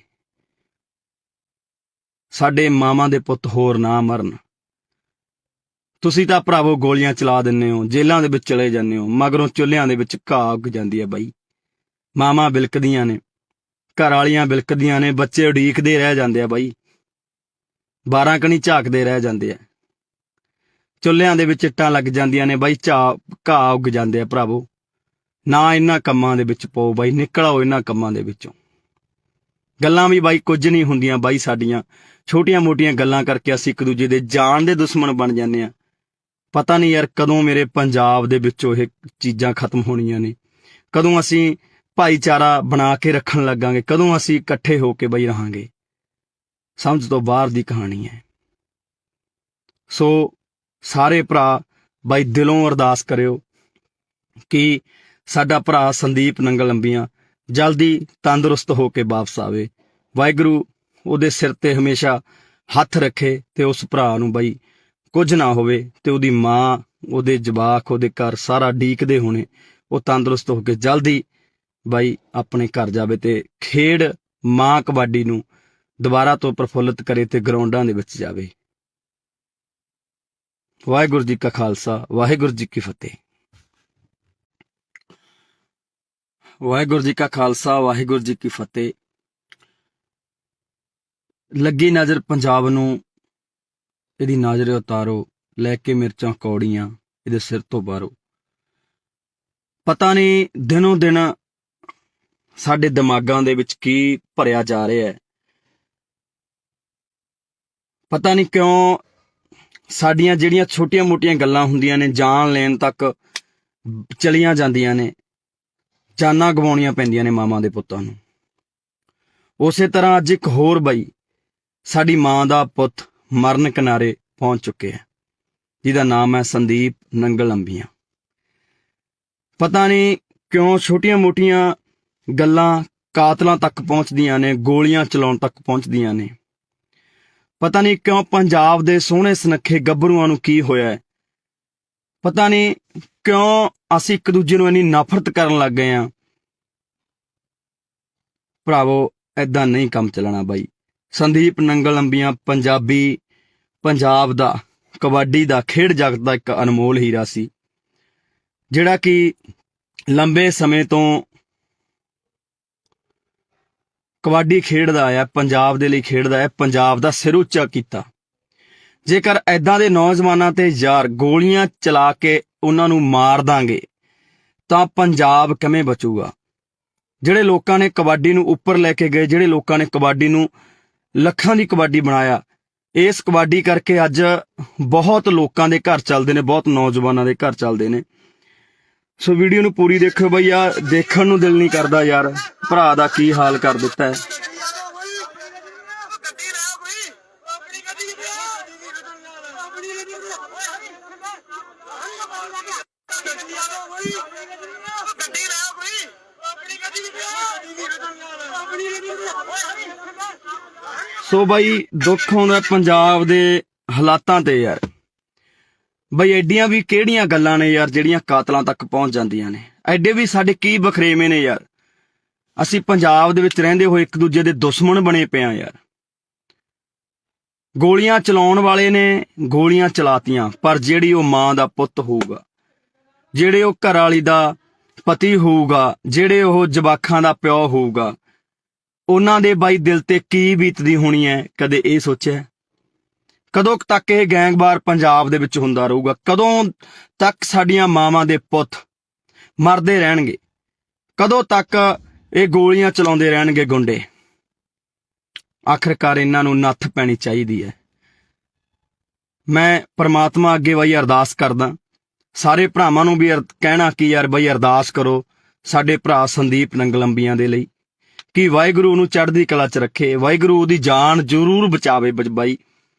ਸਾਡੇ ਮਾਵਾਂ ਦੇ ਪੁੱਤ ਹੋਰ ਨਾ ਮਰਨ। ਤੁਸੀਂ ਤਾਂ ਭਰਾਵੋ ਗੋਲੀਆਂ ਚਲਾ ਦਿੰਦੇ ਹੋ, ਜੇਲ੍ਹਾਂ ਦੇ ਵਿੱਚ ਚਲੇ ਜਾਂਦੇ ਹੋ, ਮਗਰੋਂ ਚੁੱਲ੍ਹਿਆਂ ਦੇ ਵਿੱਚ ਘਾਹ ਉੱਗ ਜਾਂਦੀ ਹੈ ਬਾਈ। ਮਾਵਾਂ ਬਿਲਕਦੀਆਂ ਨੇ, ਘਰ ਵਾਲੀਆਂ ਬਿਲਕਦੀਆਂ ਨੇ, ਬੱਚੇ ਉਡੀਕਦੇ ਰਹਿ ਜਾਂਦੇ ਆ ਬਾਈ, 12 ਕਣੀ ਝਾਕਦੇ ਰਹਿ ਜਾਂਦੇ ਆ। ਚੁੱਲ੍ਹਿਆਂ ਦੇ ਵਿੱਚ ਇੱਟਾਂ ਲੱਗ ਜਾਂਦੀਆਂ ਨੇ ਬਾਈ, ਘਾਹ ਉੱਗ ਜਾਂਦੇ ਆ। ਭਰਾਵੋ ਨਾ ਇਹਨਾਂ ਕੰਮਾਂ ਦੇ ਵਿੱਚ ਪਾਓ ਬਾਈ, ਨਿਕਲ ਆਓ ਇਹਨਾਂ ਕੰਮਾਂ ਦੇ ਵਿੱਚੋਂ। ਗੱਲਾਂ ਵੀ ਬਾਈ ਕੁਝ ਨਹੀਂ ਹੁੰਦੀਆਂ ਬਾਈ, ਸਾਡੀਆਂ ਛੋਟੀਆਂ ਮੋਟੀਆਂ ਗੱਲਾਂ ਕਰਕੇ ਅਸੀਂ ਇੱਕ ਦੂਜੇ ਦੇ ਜਾਨ ਦੇ ਦੁਸ਼ਮਣ ਬਣ ਜਾਂਦੇ ਆ। ਪਤਾ ਨਹੀਂ ਯਾਰ ਕਦੋਂ ਮੇਰੇ ਪੰਜਾਬ ਦੇ ਵਿੱਚੋਂ ਇਹ ਚੀਜ਼ਾਂ ਖਤਮ ਹੋਣੀਆਂ ਨੇ, ਕਦੋਂ ਅਸੀਂ ਭਾਈਚਾਰਾ ਬਣਾ ਕੇ ਰੱਖਣ ਲੱਗਾਂਗੇ, ਕਦੋਂ ਅਸੀਂ ਇਕੱਠੇ ਹੋ ਕੇ ਬਾਈ ਰਹਾਂਗੇ। ਸਮਝ ਤੋਂ ਬਾਹਰ ਦੀ ਕਹਾਣੀ ਹੈ। ਸੋ ਸਾਰੇ ਭਰਾ ਬਾਈ ਦਿਲੋਂ ਅਰਦਾਸ ਕਰਿਓ ਕਿ ਸਾਡਾ ਭਰਾ ਸੰਦੀਪ ਨੰਗਲ ਅੰਬੀਆਂ ਜਲਦੀ ਤੰਦਰੁਸਤ ਹੋ ਕੇ ਵਾਪਸ ਆਵੇ। ਵਾਹਿਗੁਰੂ ਉਹਦੇ ਸਿਰ ਤੇ ਹਮੇਸ਼ਾ ਹੱਥ ਰੱਖੇ ਤੇ ਉਸ ਭਰਾ ਨੂੰ ਬਾਈ ਕੁਝ ਨਾ ਹੋਵੇ, ਤੇ ਉਹਦੀ ਮਾਂ, ਉਹਦੇ ਜਵਾਕ, ਉਹਦੇ ਘਰ ਸਾਰਾ ਡੀਕਦੇ ਹੋਣੇ, ਉਹ ਤੰਦਰੁਸਤ ਹੋ ਕੇ ਜਲਦੀ ਬਾਈ ਆਪਣੇ ਘਰ ਜਾਵੇ ਤੇ ਖੇਡ ਮਾਂ ਕਬੱਡੀ ਨੂੰ ਦੁਬਾਰਾ ਤੋਂ ਪ੍ਰਫੁੱਲਿਤ ਕਰੇ ਤੇ ਗਰਾਊਂਡਾਂ ਦੇ ਵਿੱਚ ਜਾਵੇ। ਵਾਹਿਗੁਰੂ ਜੀ ਕਾ ਖਾਲਸਾ ਵਾਹਿਗੁਰੂ ਜੀ ਕੀ ਫਤਿਹ। ਵਾਹਿਗੁਰੂ ਜੀ ਕਾ ਖਾਲਸਾ ਵਾਹਿਗੁਰੂ ਜੀ ਕੀ ਫਤਿਹ। ਲੱਗੀ ਨਜ਼ਰ ਪੰਜਾਬ ਨੂੰ, ਇਹਦੀ ਨਜ਼ਰ ਉਤਾਰੋ, ਲੈ ਕੇ ਮਿਰਚਾਂ ਕੌੜੀਆਂ ਇਹਦੇ ਸਿਰ ਤੋਂ ਬਾਹਰੋ। ਪਤਾ ਨਹੀਂ ਦਿਨੋਂ ਦਿਨ ਸਾਡੇ ਦਿਮਾਗਾਂ ਦੇ ਵਿੱਚ ਕੀ ਭਰਿਆ ਜਾ ਰਿਹਾ ਹੈ। ਪਤਾ ਨਹੀਂ ਕਿਉਂ ਸਾਡੀਆਂ ਜਿਹੜੀਆਂ ਛੋਟੀਆਂ-ਮੋਟੀਆਂ ਗੱਲਾਂ ਹੁੰਦੀਆਂ ਨੇ, ਜਾਨ ਲੈਣ ਤੱਕ ਚਲੀਆਂ ਜਾਂਦੀਆਂ ਨੇ, ਜਾਨਾਂ ਗਵਾਉਣੀਆਂ ਪੈਂਦੀਆਂ ਨੇ ਮਾਵਾਂ ਦੇ ਪੁੱਤਾਂ ਨੂੰ। ਉਸੇ ਤਰ੍ਹਾਂ ਅੱਜ ਇੱਕ ਹੋਰ ਬਾਈ, ਸਾਡੀ ਮਾਂ ਦਾ ਪੁੱਤ ਮਰਨ ਕਿਨਾਰੇ ਪਹੁੰਚ ਚੁੱਕੇ ਹੈ, ਜਿਹਦਾ ਨਾਮ ਹੈ ਸੰਦੀਪ ਨੰਗਲ ਅੰਬੀਆਂ। ਪਤਾ ਨਹੀਂ ਕਿਉਂ ਛੋਟੀਆਂ-ਮੋਟੀਆਂ ਗੱਲਾਂ ਕਾਤਲਾਂ ਤੱਕ ਪਹੁੰਚਦੀਆਂ ਨੇ, ਗੋਲੀਆਂ ਚਲਾਉਣ ਤੱਕ ਪਹੁੰਚਦੀਆਂ ਨੇ। ਪਤਾ ਨਹੀਂ ਕਿਉਂ ਪੰਜਾਬ ਦੇ ਸੋਹਣੇ ਸੁਨੱਖੇ ਗੱਭਰੂਆਂ ਨੂੰ ਕੀ ਹੋਇਆ ਹੈ। ਪਤਾ ਨਹੀਂ ਕਿਉਂ ਅਸੀਂ ਇੱਕ ਦੂਜੇ ਨੂੰ ਇੰਨੀ ਨਫ਼ਰਤ ਕਰਨ ਲੱਗ ਗਏ ਹਾਂ। ਭਰਾਵੋ, ਏਦਾਂ ਨਹੀਂ ਕੰਮ ਚੱਲਣਾ ਬਾਈ। ਸੰਦੀਪ ਨੰਗਲ ਅੰਬੀਆਂ ਪੰਜਾਬ ਦਾ ਕਬੱਡੀ ਦਾ ਖੇਡ ਜਗਤ ਦਾ ਇੱਕ ਅਨਮੋਲ ਹੀਰਾ ਸੀ, ਜਿਹੜਾ ਕਿ ਲੰਬੇ ਸਮੇਂ ਤੋਂ ਕਬੱਡੀ ਖੇਡਦਾ ਆਇਆ, ਪੰਜਾਬ ਦੇ ਲਈ ਖੇਡਦਾ ਹੈ, ਪੰਜਾਬ ਦਾ ਸਿਰ ਉੱਚਾ ਕੀਤਾ। ਜੇਕਰ ਐਦਾਂ ਦੇ ਨੌਜਵਾਨਾਂ ਤੇ ਯਾਰ ਗੋਲੀਆਂ ਚਲਾ ਕੇ ਉਹਨਾਂ ਨੂੰ ਮਾਰ ਦਾਂਗੇ ਤਾਂ ਪੰਜਾਬ ਕਿਵੇਂ ਬਚੂਗਾ? ਜਿਹੜੇ ਲੋਕਾਂ ਨੇ ਕਬੱਡੀ ਨੂੰ ਉੱਪਰ ਲੈ ਕੇ ਗਏ, ਜਿਹੜੇ ਲੋਕਾਂ ਨੇ ਕਬੱਡੀ ਨੂੰ ਲੱਖਾਂ ਦੀ ਕਬੱਡੀ ਬਣਾਇਆ, ਇਸ ਕਬੱਡੀ ਕਰਕੇ ਅੱਜ ਬਹੁਤ ਲੋਕਾਂ ਦੇ ਘਰ ਚੱਲਦੇ ਨੇ, ਬਹੁਤ ਨੌਜਵਾਨਾਂ ਦੇ ਘਰ ਚੱਲਦੇ ਨੇ। ਸੋ ਵੀਡੀਓ ਨੂੰ ਪੂਰੀ ਦੇਖੋ ਬਈ, ਆ ਦੇਖਣ ਨੂੰ ਦਿਲ ਨਹੀਂ ਕਰਦਾ ਯਾਰ, ਭਰਾ ਦਾ ਕੀ ਹਾਲ ਕਰ ਦਿੱਤਾ ਹੈ। ਸੋ ਬਾਈ ਦੁੱਖ ਆਉਂਦਾ ਪੰਜਾਬ ਦੇ ਹਾਲਾਤਾਂ ਤੇ ਯਾਰ। ਬਈ ਐਡੀਆਂ ਵੀ ਕਿਹੜੀਆਂ ਗੱਲਾਂ ਨੇ ਯਾਰ ਜਿਹੜੀਆਂ ਕਾਤਲਾਂ ਤੱਕ ਪਹੁੰਚ ਜਾਂਦੀਆਂ ਨੇ? ਐਡੇ ਵੀ ਸਾਡੇ ਕੀ ਬਖਰੇਵੇਂ ਨੇ ਯਾਰ? ਅਸੀਂ ਪੰਜਾਬ ਦੇ ਵਿੱਚ ਰਹਿੰਦੇ ਹੋਏ ਇੱਕ ਦੂਜੇ ਦੇ ਦੁਸ਼ਮਣ ਬਣੇ ਪਏ ਆ ਯਾਰ। ਗੋਲੀਆਂ ਚਲਾਉਣ ਵਾਲੇ ਨੇ ਗੋਲੀਆਂ ਚਲਾਤੀਆਂ, ਪਰ ਜਿਹੜੀ ਉਹ ਮਾਂ ਦਾ ਪੁੱਤ ਹੋਊਗਾ, ਜਿਹੜੇ ਉਹ ਘਰ ਵਾਲੀ ਦਾ ਪਤੀ ਹੋਊਗਾ, ਜਿਹੜੇ ਉਹ ਜਵਾਕਾਂ ਦਾ ਪਿਓ ਹੋਊਗਾ, ਉਹਨਾਂ ਦੇ ਬਾਈ ਦਿਲ ਤੇ ਕੀ ਬੀਤਦੀ ਹੋਣੀ ਹੈ? ਕਦੇ ਇਹ ਸੋਚਿਆ? ਕਦੋਂ ਤੱਕ ਇਹ ਗੈਂਗਵਾਰ ਪੰਜਾਬ ਦੇ ਵਿੱਚ ਹੁੰਦਾ ਰਹੂਗਾ? ਕਦੋਂ ਤੱਕ ਸਾਡੀਆਂ ਮਾਵਾਂ ਦੇ ਪੁੱਤ ਮਰਦੇ ਰਹਿਣਗੇ? ਕਦੋਂ ਤੱਕ ਇਹ ਗੋਲੀਆਂ ਚਲਾਉਂਦੇ ਰਹਿਣਗੇ ਗੁੰਡੇ? ਆਖਰਕਾਰ ਇਹਨਾਂ ਨੂੰ ਨੱਥ ਪੈਣੀ ਚਾਹੀਦੀ ਹੈ। ਮੈਂ ਪ੍ਰਮਾਤਮਾ ਅੱਗੇ ਬਈ ਅਰਦਾਸ ਕਰਦਾ, ਸਾਰੇ ਭਰਾਵਾਂ ਨੂੰ ਵੀ ਕਹਿਣਾ ਕਿ ਯਾਰ ਬਈ ਅਰਦਾਸ ਕਰੋ ਸਾਡੇ ਭਰਾ ਸੰਦੀਪ ਨੰਗਲ ਅੰਬੀਆਂ ਦੇ ਲਈ, ਕਿ ਵਾਹਿਗੁਰੂ ਨੂੰ ਚੜ੍ਹਦੀ ਕਲਾ 'ਚ ਰੱਖੇ, ਵਾਹਿਗੁਰੂ ਉਹਦੀ ਜਾਨ ਜ਼ਰੂਰ ਬਚਾਵੇ। ਬਾਈ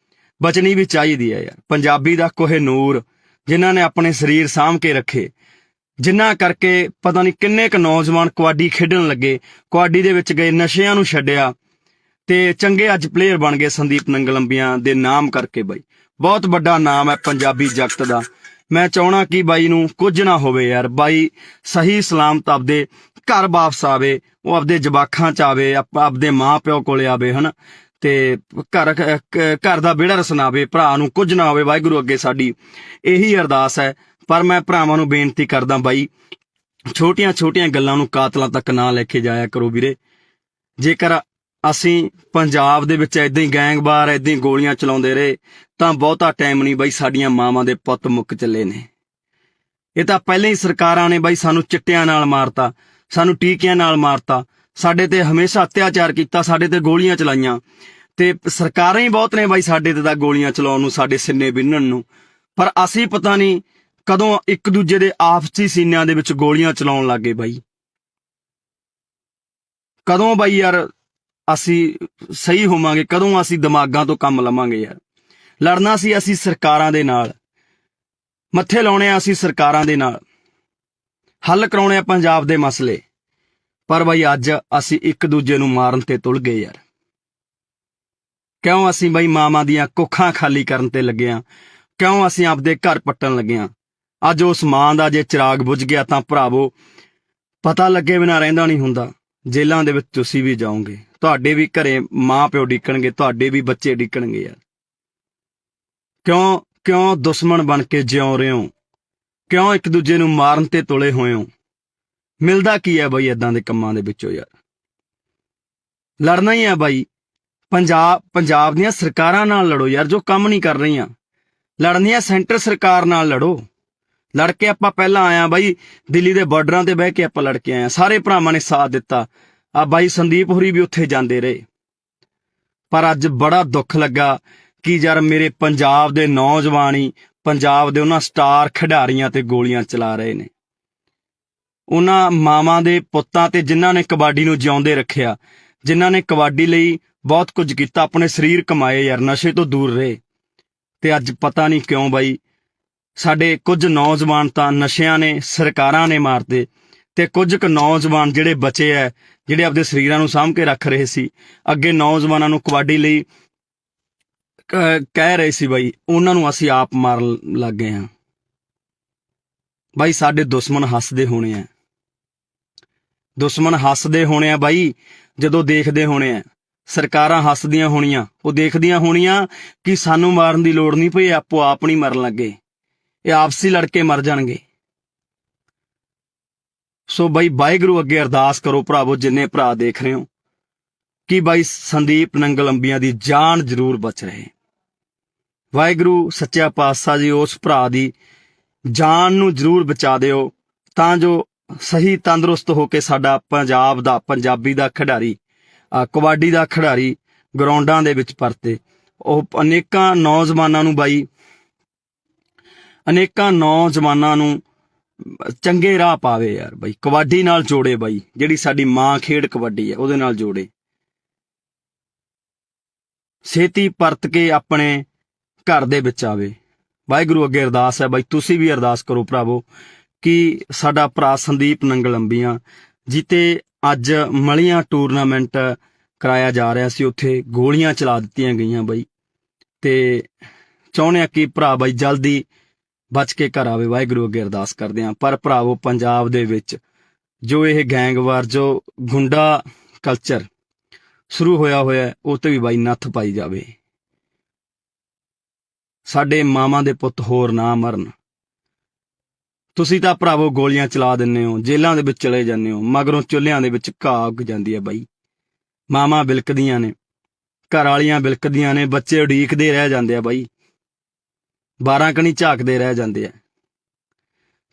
ਬਚਣੀ ਵੀ ਚਾਹੀਦੀ ਹੈ ਯਾਰ। ਪੰਜਾਬੀ ਦਾ ਕੋਹਿਨੂਰ, ਜਿਨ੍ਹਾਂ ਨੇ ਆਪਣੇ ਸਰੀਰ ਸਾਂਭ ਕੇ ਰੱਖੇ, ਜਿਨ੍ਹਾਂ ਕਰਕੇ ਪਤਾ ਨਹੀਂ ਕਿੰਨੇ ਕੁ ਨੌਜਵਾਨ ਕਬੱਡੀ ਖੇਡਣ ਲੱਗੇ, ਕਬੱਡੀ ਦੇ ਵਿੱਚ ਗਏ, ਨਸ਼ਿਆਂ ਨੂੰ ਛੱਡਿਆ ਤੇ ਚੰਗੇ ਅੱਜ ਪਲੇਅਰ ਬਣ ਗਏ ਸੰਦੀਪ ਨੰਗਲ ਅੰਬੀਆਂ ਦੇ ਨਾਮ ਕਰਕੇ। ਬਾਈ ਬਹੁਤ ਵੱਡਾ ਨਾਮ ਹੈ ਪੰਜਾਬੀ ਜਗਤ ਦਾ। ਮੈਂ ਚਾਹਣਾ ਕਿ ਬਾਈ ਨੂੰ ਕੁਝ ਨਾ ਹੋਵੇ ਯਾਰ। ਬਾਈ ਸਹੀ ਸਲਾਮਤ ਆਪਦੇ ਘਰ ਵਾਪਸ ਆਵੇ, ਉਹ ਆਪਦੇ ਜਵਾਕਾਂ 'ਚ ਆਵੇ, ਆਪਦੇ ਮਾਂ ਪਿਓ ਕੋਲੇ ਆਵੇ, ਹਨਾ, ਤੇ ਘਰ ਦਾ ਵਿਹੜਾ ਰਸਨਾਵੇ, ਭਰਾ ਨੂੰ ਕੁਝ ਨਾ ਹੋਵੇ। ਵਾਹਿਗੁਰੂ ਅੱਗੇ ਸਾਡੀ ਇਹੀ ਅਰਦਾਸ ਹੈ। ਪਰ ਮੈਂ ਭਰਾਵਾਂ ਨੂੰ ਬੇਨਤੀ ਕਰਦਾ ਬਾਈ, ਛੋਟੀਆਂ ਗੱਲਾਂ ਨੂੰ ਕਾਤਲਾਂ ਤੱਕ ਨਾ ਲੈ ਕੇ ਜਾਇਆ ਕਰੋ ਵੀਰੇ। ਜੇਕਰ ਅਸੀਂ ਪੰਜਾਬ ਦੇ ਵਿੱਚ ਏਦਾਂ ਹੀ ਗੈਂਗਵਾਰ, ਏਦਾਂ ਹੀ ਗੋਲੀਆਂ ਚਲਾਉਂਦੇ ਰਹੇ ਤਾਂ ਬਹੁਤਾ ਟਾਈਮ ਨਹੀਂ ਬਾਈ, ਸਾਡੀਆਂ ਮਾਵਾਂ ਦੇ ਪੁੱਤ ਮੁੱਕ ਚੱਲੇ ਨੇ। ਇਹ ਤਾਂ ਪਹਿਲਾਂ ਹੀ ਸਰਕਾਰਾਂ ਨੇ ਬਾਈ ਸਾਨੂੰ ਚਿੱਟਿਆਂ ਨਾਲ ਮਾਰਤਾ, ਸਾਨੂੰ ਟੀਕਿਆਂ ਨਾਲ ਮਾਰਤਾ, ਸਾਡੇ ਤੇ ਹਮੇਸ਼ਾ ਅਤਿਆਚਾਰ ਕੀਤਾ, ਸਾਡੇ ਤੇ ਗੋਲੀਆਂ ਚਲਾਈਆਂ, ਤੇ ਸਰਕਾਰਾਂ ਹੀ ਬਹੁਤ ਨੇ ਬਾਈ ਸਾਡੇ ਤੇ ਤਾਂ ਗੋਲੀਆਂ ਚਲਾਉਣ ਨੂੰ, ਸਾਡੇ ਸਿੰਨੇ ਬਿੰਨਣ ਨੂੰ। ਪਰ ਅਸੀਂ ਪਤਾ ਨਹੀਂ ਕਦੋਂ ਇੱਕ ਦੂਜੇ ਦੇ ਆਪਸੀ ਸੀਨਿਆਂ ਦੇ ਵਿੱਚ ਗੋਲੀਆਂ ਚਲਾਉਣ ਲੱਗ ਗਏ ਬਾਈ। ਕਦੋਂ ਬਾਈ ਯਾਰ ਅਸੀਂ ਸਹੀ ਹੋਵਾਂਗੇ? ਕਦੋਂ ਅਸੀਂ ਦਿਮਾਗਾਂ ਤੋਂ ਕੰਮ ਲਵਾਂਗੇ ਯਾਰ? ਲੜਨਾ ਸੀ ਅਸੀਂ ਸਰਕਾਰਾਂ ਦੇ ਨਾਲ, ਮੱਥੇ ਲਾਉਣੇ ਆ ਅਸੀਂ ਸਰਕਾਰਾਂ ਦੇ ਨਾਲ, ਹੱਲ ਕਰਾਉਣੇ ਆ ਪੰਜਾਬ ਦੇ ਮਸਲੇ। ਪਰ ਬਾਈ ਅੱਜ ਅਸੀਂ ਇੱਕ ਦੂਜੇ ਨੂੰ ਮਾਰਨ ਤੇ ਤੁਲ ਗਏ ਯਾਰ। ਕਿਉਂ ਅਸੀਂ ਬਾਈ ਮਾਵਾਂ ਦੀਆਂ ਕੁੱਖਾਂ ਖਾਲੀ ਕਰਨ ਤੇ ਲੱਗੇ ਆ? ਕਿਉਂ ਅਸੀਂ ਆਪਦੇ ਘਰ ਪੱਟਣ ਲੱਗੇ ਆ? ਅੱਜ ਉਸ ਮਾਂ ਦਾ ਜੇ ਚਿਰਾਗ ਬੁਝ ਗਿਆ ਤਾਂ ਭਰਾਵੋ ਪਤਾ ਲੱਗੇ ਬਿਨਾਂ ਰਹਿੰਦਾ ਨਹੀਂ ਹੁੰਦਾ। ਜੇਲ੍ਹਾਂ ਦੇ ਵਿੱਚ ਤੁਸੀਂ ਵੀ ਜਾਓਗੇ, ਤੁਹਾਡੇ ਵੀ ਘਰੇ ਮਾਂ ਪਿਓ ਡਿੱਕਣਗੇ, ਤੁਹਾਡੇ ਵੀ ਬੱਚੇ ਡਿੱਕਣਗੇ ਯਾਰ। ਕਿਉਂ ਕਿਉਂ ਦੁਸ਼ਮਣ ਬਣ ਕੇ ਜਿਉਂ ਰਹੇ ਹੋ? ਕਿਉਂ ਇੱਕ ਦੂਜੇ ਨੂੰ ਮਾਰਨ ਤੇ ਤੁਲੇ ਹੋਏ ਹੋ? ਮਿਲਦਾ ਕੀ ਹੈ ਬਾਈ ਏਦਾਂ ਦੇ ਕੰਮਾਂ ਦੇ ਵਿੱਚੋਂ ਯਾਰ? ਲੜਨਾ ਹੀ ਆ ਬਾਈ। ਪੰਜਾਬ ਦੀਆਂ ਸਰਕਾਰਾਂ ਨਾਲ ਲੜੋ ਯਾਰ, ਜੋ ਕੰਮ ਨਹੀਂ ਕਰ ਰਹੀਆਂ। ਲੜਨੀਆਂ ਸੈਂਟਰ ਸਰਕਾਰ ਨਾਲ ਲੜੋ। ਲੜ ਕੇ ਆਪਾਂ ਪਹਿਲਾਂ ਆਇਆ ਬਾਈ, ਦਿੱਲੀ ਦੇ ਬਾਰਡਰਾਂ ਤੇ ਬਹਿ ਕੇ ਆਪਾਂ ਲੜ ਕੇ ਆਏ ਹਾਂ। ਸਾਰੇ ਭਰਾਵਾਂ ਨੇ ਸਾਥ ਦਿੱਤਾ। ਆ ਬਾਈ ਸੰਦੀਪ ਹੋਰੀ ਵੀ ਉੱਥੇ ਜਾਂਦੇ ਰਹੇ। ਪਰ ਅੱਜ ਬੜਾ ਦੁੱਖ ਲੱਗਾ ਕਿ ਯਾਰ ਮੇਰੇ ਪੰਜਾਬ ਦੇ ਨੌਜਵਾਨ ਹੀ ਪੰਜਾਬ ਦੇ ਉਹਨਾਂ ਸਟਾਰ ਖਿਡਾਰੀਆਂ ਤੇ ਗੋਲੀਆਂ ਚਲਾ ਰਹੇ ਨੇ। ਉਹਨਾਂ ਮਾਵਾਂ ਦੇ ਪੁੱਤਾਂ ਤੇ ਜਿਨ੍ਹਾਂ ਨੇ ਕਬੱਡੀ ਨੂੰ ਜਿਉਂਦੇ ਰੱਖਿਆ, ਜਿਨ੍ਹਾਂ ਨੇ ਕਬੱਡੀ ਲਈ ਬਹੁਤ ਕੁਝ ਕੀਤਾ, ਆਪਣੇ ਸਰੀਰ ਕਮਾਏ ਯਾਰ, ਨਸ਼ੇ ਤੋਂ ਦੂਰ ਰਹੇ। ਤੇ ਅੱਜ ਪਤਾ ਨਹੀਂ ਕਿਉਂ ਬਾਈ ਸਾਡੇ ਕੁਝ ਨੌਜਵਾਨ ਤਾਂ ਨਸ਼ਿਆਂ ਨੇ, ਸਰਕਾਰਾਂ ਨੇ ਮਾਰਦੇ, ਤੇ ਕੁਝ ਕੁ ਨੌਜਵਾਨ ਜਿਹੜੇ ਬਚੇ ਐ, ਜਿਹੜੇ ਆਪਦੇ ਸਰੀਰਾਂ ਨੂੰ ਸਾਂਭ ਕੇ ਰੱਖ ਰਹੇ ਸੀ, ਅੱਗੇ ਨੌਜਵਾਨਾਂ ਨੂੰ ਕਬੱਡੀ ਲਈ ਕਹਿ ਰਹੇ ਸੀ ਬਾਈ, ਉਹਨਾਂ ਨੂੰ ਅਸੀਂ ਆਪ ਮਾਰਨ ਲੱਗ ਗਏ ਹਾਂ। ਬਾਈ ਸਾਡੇ ਦੁਸ਼ਮਣ ਹੱਸਦੇ ਹੋਣੇ ਆ, ਦੁਸ਼ਮਣ ਹੱਸਦੇ ਹੋਣੇ ਆ ਬਾਈ, ਜਦੋਂ ਦੇਖਦੇ ਹੋਣੇ ਆ। ਸਰਕਾਰਾਂ ਹੱਸਦੀਆਂ ਹੋਣੀਆਂ, ਉਹ ਦੇਖਦੀਆਂ ਹੋਣੀਆਂ ਕਿ ਸਾਨੂੰ ਮਾਰਨ ਦੀ ਲੋੜ ਨਹੀਂ ਪਈ, ਆਪੋ ਆਪ ਨਹੀਂ ਮਰਨ ਲੱਗੇ, ਇਹ ਆਪਸੀ ਲੜ ਕੇ ਮਰ ਜਾਣਗੇ। ਸੋ ਬਾਈ ਵਾਹਿਗੁਰੂ ਅੱਗੇ ਅਰਦਾਸ ਕਰੋ ਭਰਾਵੋ, ਜਿੰਨੇ ਭਰਾ ਦੇਖ ਰਹੇ ਹੋ, ਕਿ ਬਾਈ ਸੰਦੀਪ ਨੰਗਲ ਅੰਬੀਆਂ ਦੀ ਜਾਨ ਜ਼ਰੂਰ ਬਚ ਰਹੇ। ਵਾਹਿਗੁਰੂ ਸੱਚਾ ਪਾਤਸ਼ਾਹ ਜੀ ਉਸ ਭਰਾ ਦੀ ਜਾਨ ਨੂੰ ਜ਼ਰੂਰ ਬਚਾ ਦਿਓ, ਤਾਂ ਜੋ ਸਹੀ ਤੰਦਰੁਸਤ ਹੋ ਕੇ ਸਾਡਾ ਪੰਜਾਬ ਦਾ, ਪੰਜਾਬੀ ਦਾ ਖਿਡਾਰੀ, ਕਬੱਡੀ ਦਾ ਖਿਡਾਰੀ ਗਰਾਊਂਡਾਂ ਦੇ ਵਿੱਚ ਪਰਤੇ। ਉਹ ਅਨੇਕਾਂ ਨੌਜਵਾਨਾਂ ਨੂੰ ਬਾਈ, ਅਨੇਕਾਂ ਨੌਜਵਾਨਾਂ ਨੂੰ ਚੰਗੇ ਰਾਹ ਪਾਵੇ ਯਾਰ ਬਾਈ, ਕਬੱਡੀ ਨਾਲ ਜੋੜੇ ਬਾਈ, ਜਿਹੜੀ ਸਾਡੀ ਮਾਂ ਖੇਡ ਕਬੱਡੀ ਹੈ ਉਹਦੇ ਨਾਲ ਜੋੜੇ। ਛੇਤੀ ਪਰਤ ਕੇ ਆਪਣੇ ਘਰ ਦੇ ਵਿੱਚ ਆਵੇ। ਵਾਹਿਗੁਰੂ ਅੱਗੇ ਅਰਦਾਸ ਹੈ ਬਾਈ, ਤੁਸੀਂ ਵੀ ਅਰਦਾਸ ਕਰੋ ਭਰਾਵੋ, ਕਿ ਸਾਡਾ ਭਰਾ ਸੰਦੀਪ ਨੰਗਲ ਅੰਬੀਆਂ ਜਿੱਤੇ ਅੱਜ ਮਲੀਆਂ ਟੂਰਨਾਮੈਂਟ ਕਰਾਇਆ ਜਾ ਰਿਹਾ ਸੀ, ਉੱਥੇ ਗੋਲੀਆਂ ਚਲਾ ਦਿੱਤੀਆਂ ਗਈਆਂ ਬਾਈ, ਤੇ ਚਾਹੁੰਦੇ ਆ ਕਿ ਭਰਾ ਬਾਈ ਜਲਦੀ ਬਚ ਕੇ ਘਰ ਆਵੇ। ਵਾਹਿਗੁਰੂ ਅੱਗੇ ਅਰਦਾਸ ਕਰਦੇ ਹਾਂ। ਪਰ ਭਰਾਵੋ ਪੰਜਾਬ ਦੇ ਵਿੱਚ ਜੋ ਇਹ ਗੈਂਗਵਾਰ, ਜੋ ਗੁੰਡਾ ਕਲਚਰ ਸ਼ੁਰੂ ਹੋਇਆ ਉਹ ਤੇ ਵੀ ਬਾਈ ਨੱਥ ਪਾਈ ਜਾਵੇ। ਸਾਡੇ ਮਾਵਾਂ ਦੇ ਪੁੱਤ ਹੋਰ ਨਾ ਮਰਨ। ਤੁਸੀਂ ਤਾਂ ਭਰਾਵੋ ਗੋਲੀਆਂ ਚਲਾ ਦਿੰਦੇ ਹੋ, ਜੇਲ੍ਹਾਂ ਦੇ ਵਿੱਚ ਚਲੇ ਜਾਂਦੇ ਹੋ, ਮਗਰੋਂ ਚੁੱਲ੍ਹਿਆਂ ਦੇ ਵਿੱਚ ਘਾਹ ਉੱਗ ਜਾਂਦੀ ਹੈ ਬਾਈ। ਮਾਵਾਂ ਬਿਲਕਦੀਆਂ ਨੇ, ਘਰ ਵਾਲੀਆਂ ਬਿਲਕਦੀਆਂ ਨੇ, ਬੱਚੇ ਉਡੀਕਦੇ ਰਹਿ ਜਾਂਦੇ ਆ ਬਾਈ, 12 ਕਣੀ ਝਾਕਦੇ ਰਹਿ ਜਾਂਦੇ ਆ।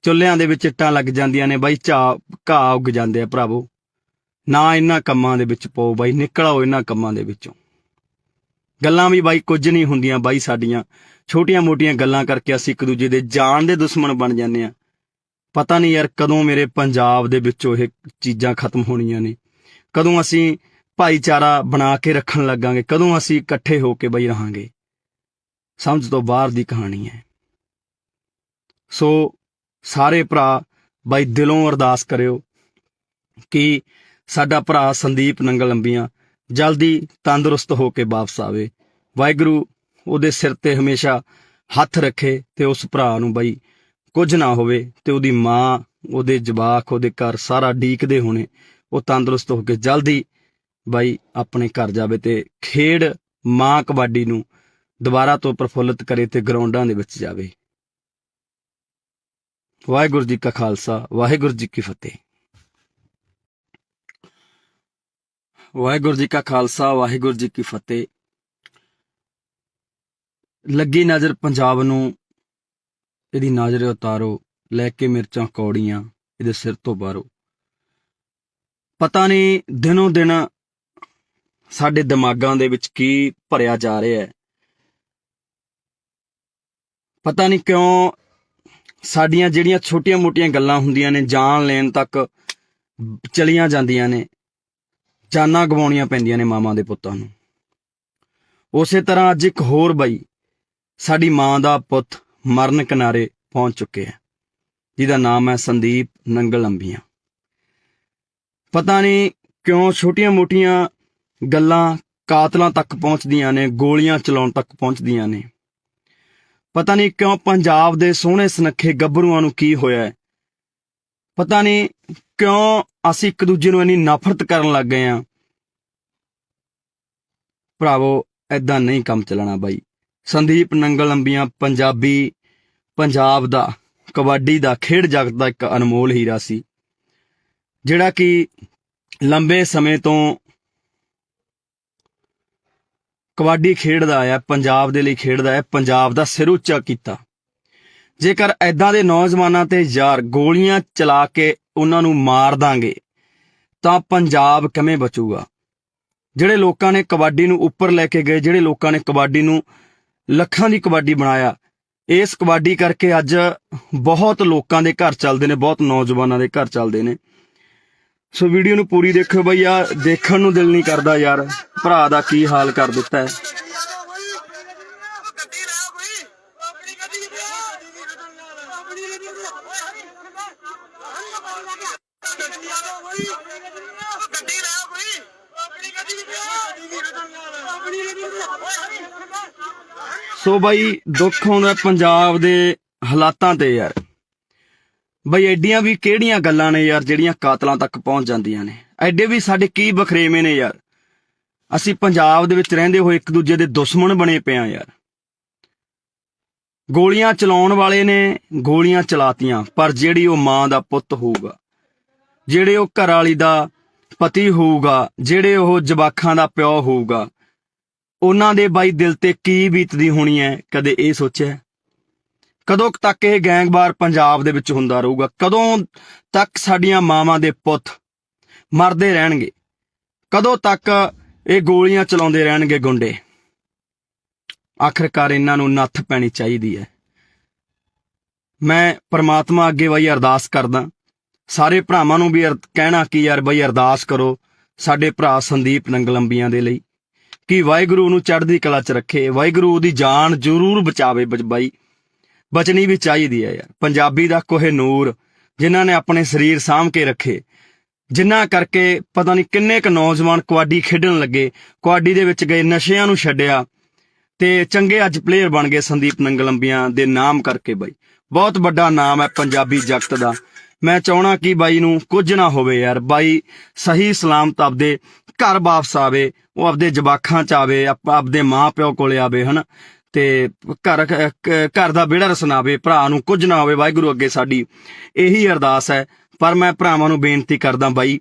ਚੁੱਲ੍ਹਿਆਂ ਦੇ ਵਿੱਚ ਇੱਟਾਂ ਲੱਗ ਜਾਂਦੀਆਂ ਨੇ ਬਾਈ, ਘਾਹ ਉੱਗ ਜਾਂਦੇ ਆ ਭਰਾਵੋ। ਨਾ ਇਹਨਾਂ ਕੰਮਾਂ ਦੇ ਵਿੱਚ ਪਾਓ ਬਾਈ, ਨਿਕਲ ਆਓ ਇਹਨਾਂ ਕੰਮਾਂ ਦੇ ਵਿੱਚੋਂ। ਗੱਲਾਂ ਵੀ ਬਾਈ ਕੁਝ ਨਹੀਂ ਹੁੰਦੀਆਂ ਬਾਈ, ਸਾਡੀਆਂ ਛੋਟੀਆਂ ਮੋਟੀਆਂ ਗੱਲਾਂ ਕਰਕੇ ਅਸੀਂ ਇੱਕ ਦੂਜੇ ਦੇ ਜਾਨ ਦੇ ਦੁਸ਼ਮਣ ਬਣ ਜਾਂਦੇ ਆ। ਪਤਾ ਨਹੀਂ ਯਾਰ ਕਦੋਂ ਮੇਰੇ ਪੰਜਾਬ ਦੇ ਵਿੱਚੋਂ ਇਹ ਚੀਜ਼ਾਂ ਖਤਮ ਹੋਣੀਆਂ ਨੇ, ਕਦੋਂ ਅਸੀਂ ਭਾਈਚਾਰਾ ਬਣਾ ਕੇ ਰੱਖਣ ਲੱਗਾਂਗੇ, ਕਦੋਂ ਅਸੀਂ ਇਕੱਠੇ ਹੋ ਕੇ ਬਾਈ ਰਹਾਂਗੇ। ਸਮਝ ਤੋਂ ਬਾਹਰ ਦੀ ਕਹਾਣੀ ਹੈ। ਸੋ ਸਾਰੇ ਭਰਾ ਬਾਈ ਦਿਲੋਂ ਅਰਦਾਸ ਕਰਿਓ ਕਿ ਸਾਡਾ ਭਰਾ ਸੰਦੀਪ ਨੰਗਲ ਅੰਬੀਆਂ ਜਲਦੀ ਤੰਦਰੁਸਤ ਹੋ ਕੇ ਵਾਪਸ ਆਵੇ। ਵਾਹਿਗੁਰੂ ਉਹਦੇ ਸਿਰ ਤੇ ਹਮੇਸ਼ਾ ਹੱਥ ਰੱਖੇ ਤੇ ਉਸ ਭਰਾ ਨੂੰ ਬਾਈ ਕੁਝ ਨਾ ਹੋਵੇ, ਤੇ ਉਹਦੀ ਮਾਂ, ਉਹਦੇ ਜਵਾਕ, ਉਹਦੇ ਘਰ ਸਾਰਾ ਡੀਕਦੇ ਹੋਣੇ, ਉਹ ਤੰਦਰੁਸਤ ਹੋ ਕੇ ਜਲਦੀ ਬਾਈ ਆਪਣੇ ਘਰ ਜਾਵੇ ਤੇ ਖੇਡ ਮਾਂ ਕਬੱਡੀ ਨੂੰ ਦੁਬਾਰਾ ਤੋਂ ਪ੍ਰਫੁੱਲਤ ਕਰੇ ਤੇ ਗਰਾਊਂਡਾਂ ਦੇ ਵਿੱਚ ਜਾਵੇ। ਵਾਹਿਗੁਰੂ ਜੀ ਕਾ ਖਾਲਸਾ, ਵਾਹਿਗੁਰੂ ਜੀ ਕੀ ਫਤਿਹ। ਵਾਹਿਗੁਰੂ ਜੀ ਕਾ ਖਾਲਸਾ, ਵਾਹਿਗੁਰੂ ਜੀ ਕੀ ਫਤਿਹ। ਲੱਗੀ ਨਜ਼ਰ ਪੰਜਾਬ ਨੂੰ, ਇਹਦੀ ਨਜ਼ਰ ਉਤਾਰੋ, ਲੈ ਕੇ ਮਿਰਚਾਂ ਕੌੜੀਆਂ ਇਹਦੇ ਸਿਰ ਤੋਂ ਬਾਹਰੋ। ਪਤਾ ਨਹੀਂ ਦਿਨੋਂ ਦਿਨ ਸਾਡੇ ਦਿਮਾਗਾਂ ਦੇ ਵਿੱਚ ਕੀ ਭਰਿਆ ਜਾ ਰਿਹਾ ਹੈ। ਪਤਾ ਨਹੀਂ ਕਿਉਂ ਸਾਡੀਆਂ ਜਿਹੜੀਆਂ ਛੋਟੀਆਂ ਮੋਟੀਆਂ ਗੱਲਾਂ ਹੁੰਦੀਆਂ ਨੇ, ਜਾਨ ਲੈਣ ਤੱਕ ਚਲੀਆਂ ਜਾਂਦੀਆਂ ਨੇ, ਜਾਨਾਂ ਗਵਾਉਣੀਆਂ ਪੈਂਦੀਆਂ ਨੇ ਮਾਵਾਂ ਦੇ ਪੁੱਤਾਂ ਨੂੰ। ਉਸੇ ਤਰ੍ਹਾਂ ਅੱਜ ਇੱਕ ਹੋਰ ਬਾਈ, ਸਾਡੀ ਮਾਂ ਦਾ ਪੁੱਤ ਮਰਨ ਕਿਨਾਰੇ ਪਹੁੰਚ ਚੁੱਕੇ ਹੈ, ਜਿਹਦਾ ਨਾਮ ਹੈ ਸੰਦੀਪ ਨੰਗਲ ਅੰਬੀਆਂ। ਪਤਾ ਨਹੀਂ ਕਿਉਂ ਛੋਟੀਆਂ ਮੋਟੀਆਂ ਗੱਲਾਂ ਕਾਤਲਾਂ ਤੱਕ ਪਹੁੰਚਦੀਆਂ ਨੇ, ਗੋਲੀਆਂ ਚਲਾਉਣ ਤੱਕ ਪਹੁੰਚਦੀਆਂ ਨੇ। ਪਤਾ ਨਹੀਂ ਕਿਉਂ ਪੰਜਾਬ ਦੇ ਸੋਹਣੇ ਸੁਨੱਖੇ ਗੱਭਰੂਆਂ ਨੂੰ ਕੀ ਹੋਇਆ ਹੈ। ਪਤਾ ਨਹੀਂ ਕਿਉਂ ਅਸੀਂ ਇੱਕ ਦੂਜੇ ਨੂੰ ਇੰਨੀ ਨਫ਼ਰਤ ਕਰਨ ਲੱਗ ਗਏ ਹਾਂ। ਭਰਾਵੋ ਏਦਾਂ ਨਹੀਂ ਕੰਮ ਚੱਲਣਾ ਬਾਈ। ਸੰਦੀਪ ਨੰਗਲ ਅੰਬੀਆਂ ਪੰਜਾਬ ਦਾ ਕਬੱਡੀ ਦਾ ਖੇਡ ਜਗਤ ਦਾ ਇੱਕ ਅਨਮੋਲ ਹੀਰਾ ਸੀ, ਜਿਹੜਾ ਕਿ ਲੰਬੇ ਸਮੇਂ ਤੋਂ ਕਬੱਡੀ ਖੇਡਦਾ ਆਇਆ, ਪੰਜਾਬ ਦੇ ਲਈ ਖੇਡਦਾ ਹੈ, ਪੰਜਾਬ ਦਾ ਸਿਰ ਉੱਚਾ ਕੀਤਾ। ਜੇਕਰ ਐਦਾਂ ਦੇ ਨੌਜਵਾਨਾਂ ਤੇ ਯਾਰ ਗੋਲੀਆਂ ਚਲਾ ਕੇ ਉਹਨਾਂ ਨੂੰ ਮਾਰ ਦਾਂਗੇ ਤਾਂ ਪੰਜਾਬ ਕਿਵੇਂ ਬਚੂਗਾ? ਜਿਹੜੇ ਲੋਕਾਂ ਨੇ ਕਬੱਡੀ ਨੂੰ ਉੱਪਰ ਲੈ ਕੇ ਗਏ, ਜਿਹੜੇ ਲੋਕਾਂ ਨੇ ਕਬੱਡੀ ਨੂੰ ਲੱਖਾਂ ਦੀ ਕਬੱਡੀ ਬਣਾਇਆ, ਇਸ ਕਬੱਡੀ ਕਰਕੇ ਅੱਜ ਬਹੁਤ ਲੋਕਾਂ ਦੇ ਘਰ ਚੱਲਦੇ ਨੇ, ਬਹੁਤ ਨੌਜਵਾਨਾਂ ਦੇ ਘਰ ਚੱਲਦੇ ਨੇ। ਸੋ ਵੀਡੀਓ ਨੂੰ ਪੂਰੀ ਦੇਖਿਓ ਬਈ, ਆ ਦੇਖਣ ਨੂੰ ਦਿਲ ਨਹੀਂ ਕਰਦਾ ਯਾਰ, ਭਰਾ ਦਾ ਕੀ ਹਾਲ ਕਰ ਦਿੱਤਾ ਹੈ। ਸੋ ਬਾਈ ਦੁੱਖ ਹੁੰਦਾ ਪੰਜਾਬ ਦੇ ਹਾਲਾਤਾਂ ਤੇ ਯਾਰ। ਬਈ ਐਡੀਆਂ ਵੀ ਕਿਹੜੀਆਂ ਗੱਲਾਂ ਨੇ ਯਾਰ ਜਿਹੜੀਆਂ ਕਾਤਲਾਂ ਤੱਕ ਪਹੁੰਚ ਜਾਂਦੀਆਂ ਨੇ? ਐਡੇ ਵੀ ਸਾਡੇ ਕੀ ਬਖਰੇਵੇਂ ਨੇ ਯਾਰ? ਅਸੀਂ ਪੰਜਾਬ ਦੇ ਵਿੱਚ ਰਹਿੰਦੇ ਹੋਏ ਇੱਕ ਦੂਜੇ ਦੇ ਦੁਸ਼ਮਣ ਬਣੇ ਪਏ ਆ ਯਾਰ। ਗੋਲੀਆਂ ਚਲਾਉਣ ਵਾਲੇ ਨੇ ਗੋਲੀਆਂ ਚਲਾਤੀਆਂ, ਪਰ ਜਿਹੜੀ ਉਹ ਮਾਂ ਦਾ ਪੁੱਤ ਹੋਊਗਾ, ਜਿਹੜੇ ਉਹ ਘਰ ਵਾਲੀ ਦਾ ਪਤੀ ਹੋਊਗਾ, ਜਿਹੜੇ ਉਹ ਜਵਾਕਾਂ ਦਾ ਪਿਓ ਹੋਊਗਾ, ਉਹਨਾਂ ਦੇ ਬਾਈ ਦਿਲ ਤੇ ਕੀ ਬੀਤਦੀ ਹੋਣੀ ਹੈ? ਕਦੇ ਇਹ ਸੋਚਿਆ? ਕਦੋਂ ਤੱਕ ਇਹ ਗੈਂਗਵਾਰ ਪੰਜਾਬ ਦੇ ਵਿੱਚ ਹੁੰਦਾ ਰਹੂਗਾ? ਕਦੋਂ ਤੱਕ ਸਾਡੀਆਂ ਮਾਵਾਂ ਦੇ ਪੁੱਤ ਮਰਦੇ ਰਹਿਣਗੇ? ਕਦੋਂ ਤੱਕ ਇਹ ਗੋਲੀਆਂ ਚਲਾਉਂਦੇ ਰਹਿਣਗੇ ਗੁੰਡੇ? ਆਖਰਕਾਰ ਇਹਨਾਂ ਨੂੰ ਨੱਥ ਪੈਣੀ ਚਾਹੀਦੀ ਹੈ। ਮੈਂ ਪ੍ਰਮਾਤਮਾ ਅੱਗੇ ਬਈ ਅਰਦਾਸ ਕਰਦਾ, ਸਾਰੇ ਭਰਾਵਾਂ ਨੂੰ ਵੀ ਕਹਿਣਾ ਕਿ ਯਾਰ ਬਈ ਅਰਦਾਸ ਕਰੋ ਸਾਡੇ ਭਰਾ ਸੰਦੀਪ ਨੰਗਲ ਅੰਬੀਆਂ ਦੇ ਲਈ, ਕਿ ਵਾਹਿਗੁਰੂ ਨੂੰ ਚੜ੍ਹਦੀ ਕਲਾ 'ਚ ਰੱਖੇ, ਵਾਹਿਗੁਰੂ ਉਹਦੀ ਜਾਨ ਜ਼ਰੂਰ ਬਚਾਵੇ। ਬਾਈ ਬਚਣੀ ਵੀ ਚਾਹੀਦੀ ਹੈ ਯਾਰ। ਪੰਜਾਬੀ ਦਾ ਕੋਹਿਨੂਰ ਜਿਨ੍ਹਾਂ ਨੇ ਆਪਣੇ ਸਰੀਰ ਸਾਂਭ ਕੇ ਰੱਖੇ, ਜਿਨ੍ਹਾਂ ਕਰਕੇ ਪਤਾ ਨਹੀਂ ਕਿੰਨੇ ਕੁ ਨੌਜਵਾਨ ਕਬੱਡੀ ਖੇਡਣ ਲੱਗੇ, ਕਬੱਡੀ ਦੇ ਵਿੱਚ ਗਏ, ਨਸ਼ਿਆਂ ਨੂੰ ਛੱਡਿਆ ਤੇ ਚੰਗੇ ਅੱਜ ਪਲੇਅਰ ਬਣ ਗਏ ਸੰਦੀਪ ਨੰਗਲ ਅੰਬੀਆਂ ਦੇ ਨਾਮ ਕਰਕੇ। ਬਾਈ ਬਹੁਤ ਵੱਡਾ ਨਾਮ ਹੈ ਪੰਜਾਬੀ ਜਗਤ ਦਾ। ਮੈਂ ਚਾਹਣਾ ਕਿ ਬਾਈ ਨੂੰ ਕੁਝ ਨਾ ਹੋਵੇ ਯਾਰ, ਬਾਈ ਸਹੀ ਸਲਾਮਤ ਆਪਦੇ ਘਰ ਵਾਪਸ ਆਵੇ, ਉਹ ਆਪਦੇ ਜਵਾਕਾਂ 'ਚ ਆਵੇ, ਆਪਦੇ ਮਾਂ ਪਿਓ ਕੋਲੇ ਆਵੇ, ਹਨਾ, ਤੇ ਘਰ ਦਾ ਵਿਹੜਾ ਰਸਨਾਵੇ, ਭਰਾ ਨੂੰ ਕੁਝ ਨਾ ਹੋਵੇ। ਵਾਹਿਗੁਰੂ ਅੱਗੇ ਸਾਡੀ ਇਹੀ ਅਰਦਾਸ ਹੈ। ਪਰ ਮੈਂ ਭਰਾਵਾਂ ਨੂੰ ਬੇਨਤੀ ਕਰਦਾ ਬਾਈ,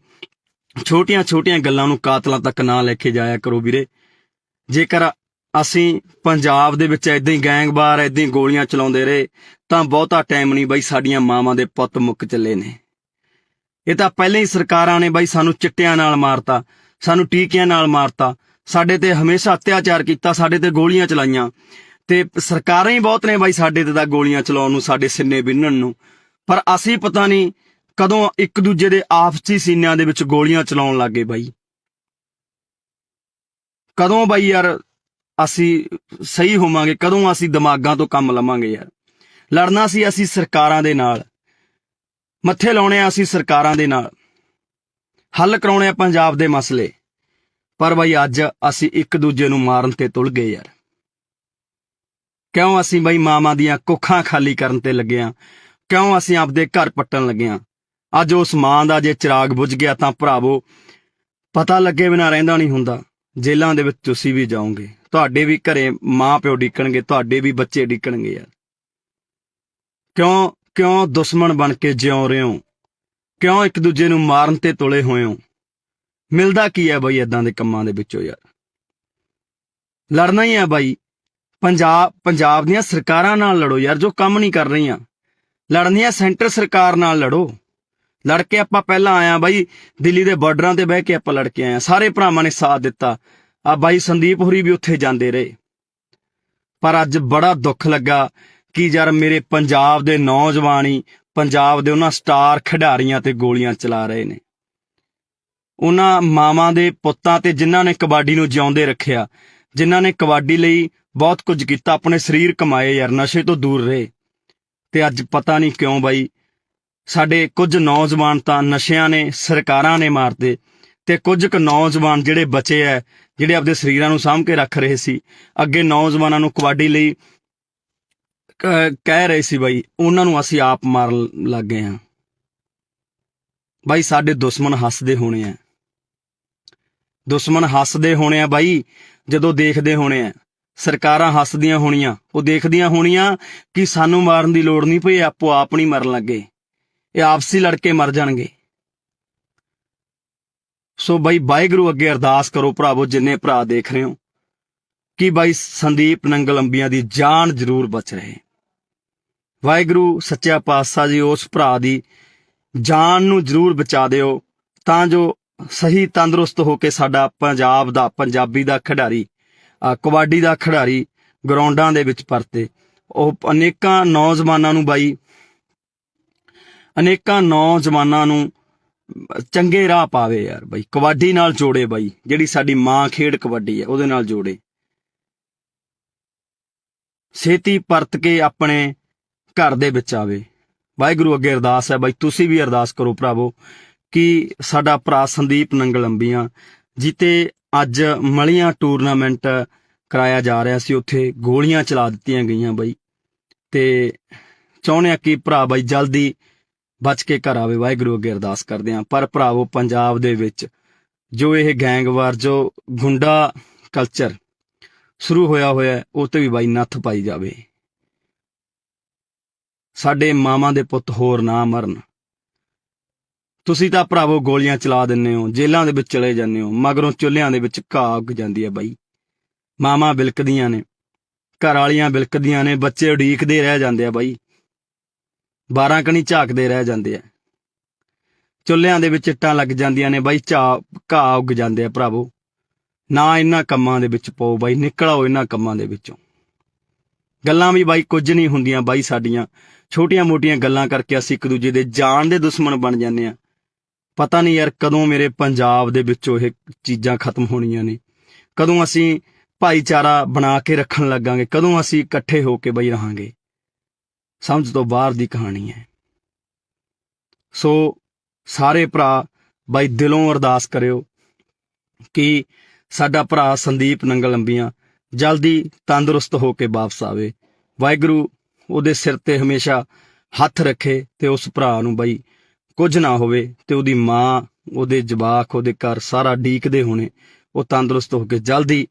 ਛੋਟੀਆਂ ਛੋਟੀਆਂ ਗੱਲਾਂ ਨੂੰ ਕਾਤਲਾਂ ਤੱਕ ਨਾ ਲੈ ਕੇ ਜਾਇਆ ਕਰੋ ਵੀਰੇ। ਜੇਕਰ ਅਸੀਂ ਪੰਜਾਬ ਦੇ ਵਿੱਚ ਏਦਾਂ ਹੀ ਗੈਂਗਵਾਰ ਏਦਾਂ ਹੀ ਗੋਲੀਆਂ ਚਲਾਉਂਦੇ ਰਹੇ ਤਾਂ ਬਹੁਤਾ ਟਾਈਮ ਨਹੀਂ ਬਾਈ, ਸਾਡੀਆਂ ਮਾਵਾਂ ਦੇ ਪੁੱਤ ਮੁੱਕ ਚੱਲੇ ਨੇ। ਇਹ ਤਾਂ ਪਹਿਲਾਂ ਹੀ ਸਰਕਾਰਾਂ ਨੇ ਬਾਈ ਸਾਨੂੰ ਚਿੱਟਿਆਂ ਨਾਲ ਮਾਰਤਾ, ਸਾਨੂੰ ਟੀਕਿਆਂ ਨਾਲ ਮਾਰਤਾ, ਸਾਡੇ ਤੇ ਹਮੇਸ਼ਾ ਅਤਿਆਚਾਰ ਕੀਤਾ, ਸਾਡੇ ਤੇ ਗੋਲੀਆਂ ਚਲਾਈਆਂ, ਤੇ ਸਰਕਾਰਾਂ ਹੀ ਬਹੁਤ ਨੇ ਬਾਈ ਸਾਡੇ ਤੇ ਤਾਂ ਗੋਲੀਆਂ ਚਲਾਉਣ ਨੂੰ, ਸਾਡੇ ਸਿੰਨੇ ਬਿੰਨਣ ਨੂੰ। ਪਰ ਅਸੀਂ ਪਤਾ ਨਹੀਂ ਕਦੋਂ ਇੱਕ ਦੂਜੇ ਦੇ ਆਪਸੀ ਸੀਨਿਆਂ ਦੇ ਵਿੱਚ ਗੋਲੀਆਂ ਚਲਾਉਣ ਲੱਗੇ ਬਾਈ। ਕਦੋਂ ਬਾਈ ਯਾਰ ਅਸੀਂ ਸਹੀ ਹੋਵਾਂਗੇ? ਕਦੋਂ ਅਸੀਂ ਦਿਮਾਗਾਂ ਤੋਂ ਕੰਮ ਲਵਾਂਗੇ ਯਾਰ? ਲੜਨਾ ਸੀ ਅਸੀਂ ਸਰਕਾਰਾਂ ਦੇ ਨਾਲ, ਮੱਥੇ ਲਾਉਣੇ ਆ ਅਸੀਂ ਸਰਕਾਰਾਂ ਦੇ ਨਾਲ, ਹੱਲ ਕਰਾਉਣੇ ਆ ਪੰਜਾਬ ਦੇ ਮਸਲੇ। ਪਰ ਬਾਈ ਅੱਜ ਅਸੀਂ ਇੱਕ ਦੂਜੇ ਨੂੰ ਮਾਰਨ ਤੇ ਤੁਲ ਗਏ ਯਾਰ। ਕਿਉਂ ਅਸੀਂ ਬਾਈ ਮਾਵਾਂ ਦੀਆਂ ਕੁੱਖਾਂ ਖਾਲੀ ਕਰਨ ਤੇ ਲੱਗੇ ਆ? ਕਿਉਂ ਅਸੀਂ ਆਪਦੇ ਘਰ ਪੱਟਣ ਲੱਗੇ ਆ? ਅੱਜ ਉਸ ਮਾਂ ਦਾ ਜੇ ਚਿਰਾਗ ਬੁਝ ਗਿਆ ਤਾਂ ਭਰਾਵੋ ਪਤਾ ਲੱਗੇ ਬਿਨਾਂ ਰਹਿੰਦਾ ਨਹੀਂ ਹੁੰਦਾ। ਜੇਲ੍ਹਾਂ ਦੇ ਵਿੱਚ ਤੁਸੀਂ ਵੀ ਜਾਓਗੇ, ਤੁਹਾਡੇ ਵੀ ਘਰੇ ਮਾਂ ਪਿਓ ਡਿੱਕਣਗੇ, ਤੁਹਾਡੇ ਵੀ ਬੱਚੇ ਡਿੱਕਣਗੇ ਯਾਰ। ਕਿਉਂ ਦੁਸ਼ਮਣ ਬਣ ਕੇ ਜਿਉਂ ਰਹੇ ਹੋ? ਕਿਉਂ ਇੱਕ ਦੂਜੇ ਨੂੰ ਮਾਰਨ ਤੇ ਤੁਲੇ ਹੋਏ ਹੋ? ਮਿਲਦਾ ਕੀ ਹੈ ਬਾਈ ਏਦਾਂ ਦੇ ਕੰਮਾਂ ਦੇ ਵਿੱਚੋਂ ਯਾਰ? ਲੜਨਾ ਹੀ ਹੈ ਬਾਈ। ਪੰਜਾਬ ਦੀਆਂ ਸਰਕਾਰਾਂ ਨਾਲ ਲੜੋ ਯਾਰ, ਜੋ ਕੰਮ ਨਹੀਂ ਕਰ ਰਹੀਆਂ। ਲੜਨੀਆਂ ਸੈਂਟਰ ਸਰਕਾਰ ਨਾਲ ਲੜੋ। ਲੜ ਕੇ ਆਪਾਂ ਪਹਿਲਾਂ ਆਇਆ ਬਾਈ, ਦਿੱਲੀ ਦੇ ਬਾਰਡਰਾਂ ਤੇ ਬਹਿ ਕੇ ਆਪਾਂ ਲੜ ਕੇ ਆਏ, ਸਾਰੇ ਭਰਾਵਾਂ ਨੇ ਸਾਥ ਦਿੱਤਾ। ਆ ਬਾਈ ਸੰਦੀਪ ਹੋਰੀ ਵੀ ਉੱਥੇ ਜਾਂਦੇ ਰਹੇ। ਪਰ ਅੱਜ ਬੜਾ ਦੁੱਖ ਲੱਗਾ ਕਿ ਯਾਰ ਮੇਰੇ ਪੰਜਾਬ ਦੇ ਨੌਜਵਾਨ ਹੀ ਪੰਜਾਬ ਦੇ ਉਹਨਾਂ ਸਟਾਰ ਖਿਡਾਰੀਆਂ ਤੇ ਗੋਲੀਆਂ ਚਲਾ ਰਹੇ ਨੇ, ਉਹਨਾਂ ਮਾਵਾਂ ਦੇ ਪੁੱਤਾਂ ਤੇ ਜਿਨ੍ਹਾਂ ਨੇ ਕਬੱਡੀ ਨੂੰ ਜਿਉਂਦੇ ਰੱਖਿਆ, ਜਿਨ੍ਹਾਂ ਨੇ ਕਬੱਡੀ ਲਈ ਬਹੁਤ ਕੁਝ ਕੀਤਾ, ਆਪਣੇ ਸਰੀਰ ਕਮਾਏ ਯਾਰ, ਨਸ਼ੇ ਤੋਂ ਦੂਰ ਰਹੇ। ਤੇ ਅੱਜ ਪਤਾ ਨਹੀਂ ਕਿਉਂ ਬਾਈ ਸਾਡੇ ਕੁਝ ਨੌਜਵਾਨ ਤਾਂ ਨਸ਼ਿਆਂ ਨੇ, ਸਰਕਾਰਾਂ ਨੇ ਮਾਰਦੇ, ਤੇ ਕੁਝ ਕੁ ਨੌਜਵਾਨ ਜਿਹੜੇ ਬਚੇ ਐ, ਜਿਹੜੇ ਆਪਦੇ ਸਰੀਰਾਂ ਨੂੰ ਸਾਂਭ ਕੇ ਰੱਖ ਰਹੇ ਸੀ, ਅੱਗੇ ਨੌਜਵਾਨਾਂ ਨੂੰ ਕਬੱਡੀ ਲਈ ਕਹਿ ਰਹੇ ਸੀ ਬਾਈ, ਉਹਨਾਂ ਨੂੰ ਅਸੀਂ ਆਪ ਮਾਰਨ ਲੱਗ ਗਏ ਹਾਂ। ਬਾਈ ਸਾਡੇ ਦੁਸ਼ਮਣ ਹੱਸਦੇ ਹੋਣੇ ਆ, ਦੁਸ਼ਮਣ ਹੱਸਦੇ ਹੋਣੇ ਆ ਬਾਈ, ਜਦੋਂ ਦੇਖਦੇ ਹੋਣੇ ਆ ਸਰਕਾਰਾਂ ਹੱਸਦੀਆਂ ਹੋਣੀਆਂ, ਉਹ ਦੇਖਦੀਆਂ ਹੋਣੀਆਂ ਕਿ ਸਾਨੂੰ ਮਾਰਨ ਦੀ ਲੋੜ ਨਹੀਂ ਪਈ, ਆਪੋ ਆਪ ਨਹੀਂ ਮਰਨ ਲੱਗੇ, ਇਹ ਆਪਸੀ ਲੜ ਕੇ ਮਰ ਜਾਣਗੇ। ਸੋ ਬਾਈ ਵਾਹਿਗੁਰੂ ਅੱਗੇ ਅਰਦਾਸ ਕਰੋ ਭਰਾਵੋ, ਜਿੰਨੇ ਭਰਾ ਦੇਖ ਰਹੇ ਹੋ, ਕਿ ਬਾਈ ਸੰਦੀਪ ਨੰਗਲ ਅੰਬੀਆਂ ਦੀ ਜਾਨ ਜ਼ਰੂਰ ਬਚ ਰਹੇ। ਵਾਹਿਗੁਰੂ ਸੱਚਾ ਪਾਤਸ਼ਾਹ ਜੀ ਉਸ ਭਰਾ ਦੀ ਜਾਨ ਨੂੰ ਜ਼ਰੂਰ ਬਚਾ ਦਿਓ, ਤਾਂ ਜੋ ਸਹੀ ਤੰਦਰੁਸਤ ਹੋ ਕੇ ਸਾਡਾ ਪੰਜਾਬ ਦਾ, ਪੰਜਾਬੀ ਦਾ ਖਿਡਾਰੀ, ਕਬੱਡੀ ਦਾ ਖਿਡਾਰੀ ਗਰਾਊਂਡਾਂ ਦੇ ਵਿੱਚ ਪਰਤੇ। ਉਹ ਅਨੇਕਾਂ ਨੌਜਵਾਨਾਂ ਨੂੰ ਬਾਈ, ਅਨੇਕਾਂ ਨੌਜਵਾਨਾਂ ਨੂੰ ਚੰਗੇ ਰਾਹ ਪਾਵੇ ਯਾਰ ਬਾਈ, ਕਬੱਡੀ ਨਾਲ ਜੋੜੇ ਬਾਈ, ਜਿਹੜੀ ਸਾਡੀ ਮਾਂ ਖੇਡ ਕਬੱਡੀ ਹੈ ਉਹਦੇ ਨਾਲ ਜੋੜੇ। ਛੇਤੀ ਪਰਤ ਕੇ ਆਪਣੇ ਘਰ ਦੇ ਵਿੱਚ ਆਵੇ। ਵਾਹਿਗੁਰੂ ਅੱਗੇ ਅਰਦਾਸ ਹੈ ਬਾਈ, ਤੁਸੀਂ ਵੀ ਅਰਦਾਸ ਕਰੋ ਭਰਾਵੋ, ਕਿ ਸਾਡਾ ਭਰਾ ਸੰਦੀਪ ਨੰਗਲ ਅੰਬੀਆਂ ਜਿੱਤੇ ਅੱਜ ਮਲੀਆਂ ਟੂਰਨਾਮੈਂਟ ਕਰਾਇਆ ਜਾ ਰਿਹਾ ਸੀ, ਉੱਥੇ ਗੋਲੀਆਂ ਚਲਾ ਦਿੱਤੀਆਂ ਗਈਆਂ ਬਾਈ, ਤੇ ਚਾਹੁੰਦੇ ਆ ਕਿ ਭਰਾ ਬਾਈ ਜਲਦੀ ਬਚ ਕੇ ਘਰ ਆਵੇ। ਵਾਹਿਗੁਰੂ ਅੱਗੇ ਅਰਦਾਸ ਕਰਦੇ ਹਾਂ। ਪਰ ਭਰਾਵੋ ਪੰਜਾਬ ਦੇ ਵਿੱਚ ਜੋ ਇਹ ਗੈਂਗਵਾਰ, ਜੋ ਗੁੰਡਾ ਕਲਚਰ ਸ਼ੁਰੂ ਹੋਇਆ ਉਹ ਤੇ ਵੀ ਬਾਈ ਨੱਥ ਪਾਈ ਜਾਵੇ। ਸਾਡੇ ਮਾਵਾਂ ਦੇ ਪੁੱਤ ਹੋਰ ਨਾ ਮਰਨ। ਤੁਸੀਂ ਤਾਂ ਭਰਾਵੋ ਗੋਲੀਆਂ ਚਲਾ ਦਿੰਦੇ ਹੋ, ਜੇਲ੍ਹਾਂ ਦੇ ਵਿੱਚ ਚਲੇ ਜਾਂਦੇ ਹੋ, ਮਗਰੋਂ ਚੁੱਲ੍ਹਿਆਂ ਦੇ ਵਿੱਚ ਘਾਹ ਉੱਗ ਜਾਂਦੀ ਹੈ ਬਾਈ। ਮਾਵਾਂ ਬਿਲਕਦੀਆਂ ਨੇ, ਘਰ ਵਾਲੀਆਂ ਬਿਲਕਦੀਆਂ ਨੇ, ਬੱਚੇ ਉਡੀਕਦੇ ਰਹਿ ਜਾਂਦੇ ਆ ਬਾਈ, 12 ਕਣੀ ਝਾਕਦੇ ਰਹਿ ਜਾਂਦੇ ਆ, ਚੁੱਲ੍ਹਿਆਂ ਦੇ ਵਿੱਚ ਇੱਟਾਂ ਲੱਗ ਜਾਂਦੀਆਂ ਨੇ ਬਾਈ, ਘਾਹ ਉੱਗ ਜਾਂਦੇ ਆ ਭਰਾਵੋ। ਨਾ ਇਹਨਾਂ ਕੰਮਾਂ ਦੇ ਵਿੱਚ ਪਾਓ ਬਾਈ, ਨਿਕਲ ਆਓ ਇਹਨਾਂ ਕੰਮਾਂ ਦੇ ਵਿੱਚੋਂ। ਗੱਲਾਂ ਵੀ ਬਾਈ ਕੁਝ ਨਹੀਂ ਹੁੰਦੀਆਂ ਬਾਈ, ਸਾਡੀਆਂ ਛੋਟੀਆਂ ਮੋਟੀਆਂ ਗੱਲਾਂ ਕਰਕੇ ਅਸੀਂ ਇੱਕ ਦੂਜੇ ਦੇ ਜਾਨ ਦੇ ਦੁਸ਼ਮਣ ਬਣ ਜਾਂਦੇ ਆ। ਪਤਾ ਨਹੀਂ ਯਾਰ ਕਦੋਂ ਮੇਰੇ ਪੰਜਾਬ ਦੇ ਵਿੱਚੋਂ ਇਹ ਚੀਜ਼ਾਂ ਖਤਮ ਹੋਣੀਆਂ ਨੇ, ਕਦੋਂ ਅਸੀਂ ਭਾਈਚਾਰਾ ਬਣਾ ਕੇ ਰੱਖਣ ਲੱਗਾਂਗੇ, ਕਦੋਂ ਅਸੀਂ ਇਕੱਠੇ ਹੋ ਕੇ ਬਈ ਰਹਾਂਗੇ। ਸਮਝ ਤੋਂ ਬਾਹਰ ਦੀ ਕਹਾਣੀ ਹੈ। ਸੋ ਸਾਰੇ ਭਰਾ ਬਾਈ ਦਿਲੋਂ ਅਰਦਾਸ ਕਰਿਓ ਕਿ ਸਾਡਾ ਭਰਾ ਸੰਦੀਪ ਨੰਗਲ ਅੰਬੀਆਂ ਜਲਦੀ ਤੰਦਰੁਸਤ ਹੋ ਕੇ ਵਾਪਸ ਆਵੇ। ਵਾਹਿਗੁਰੂ ਉਹਦੇ ਸਿਰ ਤੇ ਹਮੇਸ਼ਾ ਹੱਥ ਰੱਖੇ ਤੇ ਉਸ ਭਰਾ ਨੂੰ ਬਾਈ ਕੁਝ ਨਾ ਹੋਵੇ, ਤੇ ਉਹਦੀ ਮਾਂ, ਉਹਦੇ ਜਵਾਕ, ਉਹਦੇ ਘਰ ਸਾਰਾ ਡੀਕਦੇ ਹੋਣੇ, ਉਹ ਤੰਦਰੁਸਤ ਹੋ ਕੇ ਜਲਦੀ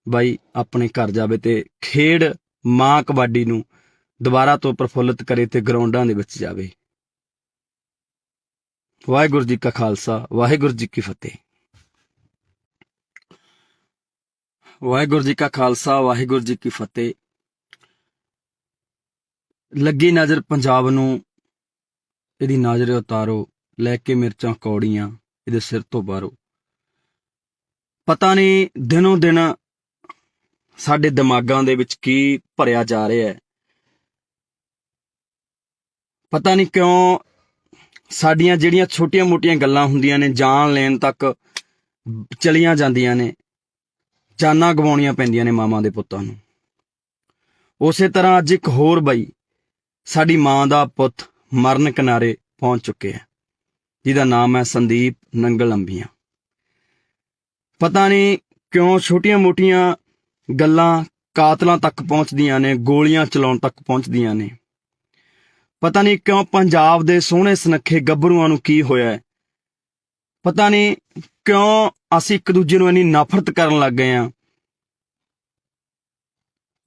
ਬਾਈ ਆਪਣੇ ਘਰ ਜਾਵੇ ਤੇ ਖੇਡ ਮਾਂ ਕਬੱਡੀ ਨੂੰ ਦੁਬਾਰਾ ਤੋਂ ਪ੍ਰਫੁੱਲਿਤ ਕਰੇ ਤੇ ਗਰਾਊਂਡਾਂ ਦੇ ਵਿੱਚ ਜਾਵੇ। ਵਾਹਿਗੁਰੂ ਜੀ ਕਾ ਖਾਲਸਾ, ਵਾਹਿਗੁਰੂ ਜੀ ਕੀ ਫਤਿਹ। ਵਾਹਿਗੁਰੂ ਜੀ ਕਾ ਖਾਲਸਾ, ਵਾਹਿਗੁਰੂ ਜੀ ਕੀ ਫਤਿਹ। ਲੱਗੀ ਨਜ਼ਰ ਪੰਜਾਬ ਨੂੰ, ਇਹਦੀ ਨਜ਼ਰ ਉਤਾਰੋ, ਲੈ ਕੇ ਮਿਰਚਾਂ ਕੌੜੀਆਂ ਇਹਦੇ ਸਿਰ ਤੋਂ ਬਾਹਰੋ। ਪਤਾ ਨਹੀਂ ਦਿਨੋਂ ਦਿਨ ਸਾਡੇ ਦਿਮਾਗਾਂ ਦੇ ਵਿੱਚ ਕੀ ਭਰਿਆ ਜਾ ਰਿਹਾ ਹੈ। ਪਤਾ ਨਹੀਂ ਕਿਉਂ ਸਾਡੀਆਂ ਜਿਹੜੀਆਂ ਛੋਟੀਆਂ ਮੋਟੀਆਂ ਗੱਲਾਂ ਹੁੰਦੀਆਂ ਨੇ, ਜਾਨ ਲੈਣ ਤੱਕ ਚਲੀਆਂ ਜਾਂਦੀਆਂ ਨੇ, ਜਾਨਾਂ ਗਵਾਉਣੀਆਂ ਪੈਂਦੀਆਂ ਨੇ ਮਾਵਾਂ ਦੇ ਪੁੱਤਾਂ ਨੂੰ। ਉਸੇ ਤਰ੍ਹਾਂ ਅੱਜ ਇੱਕ ਹੋਰ ਬਾਈ, ਸਾਡੀ ਮਾਂ ਦਾ ਪੁੱਤ ਮਰਨ ਕਿਨਾਰੇ ਪਹੁੰਚ ਚੁੱਕੇ ਹੈ, ਜਿਹਦਾ ਨਾਮ ਹੈ ਸੰਦੀਪ ਨੰਗਲ ਅੰਬੀਆਂ। ਪਤਾ ਨਹੀਂ ਕਿਉਂ ਛੋਟੀਆਂ ਮੋਟੀਆਂ ਗੱਲਾਂ ਕਾਤਲਾਂ ਤੱਕ ਪਹੁੰਚਦੀਆਂ ਨੇ, ਗੋਲੀਆਂ ਚਲਾਉਣ ਤੱਕ ਪਹੁੰਚਦੀਆਂ ਨੇ। ਪਤਾ ਨਹੀਂ ਕਿਉਂ ਪੰਜਾਬ ਦੇ ਸੋਹਣੇ ਸੁਨੱਖੇ ਗੱਭਰੂਆਂ ਨੂੰ ਕੀ ਹੋਇਆ ਹੈ। ਪਤਾ ਨਹੀਂ ਕਿਉਂ ਅਸੀਂ ਇੱਕ ਦੂਜੇ ਨੂੰ ਇੰਨੀ ਨਫ਼ਰਤ ਕਰਨ ਲੱਗ ਗਏ ਹਾਂ।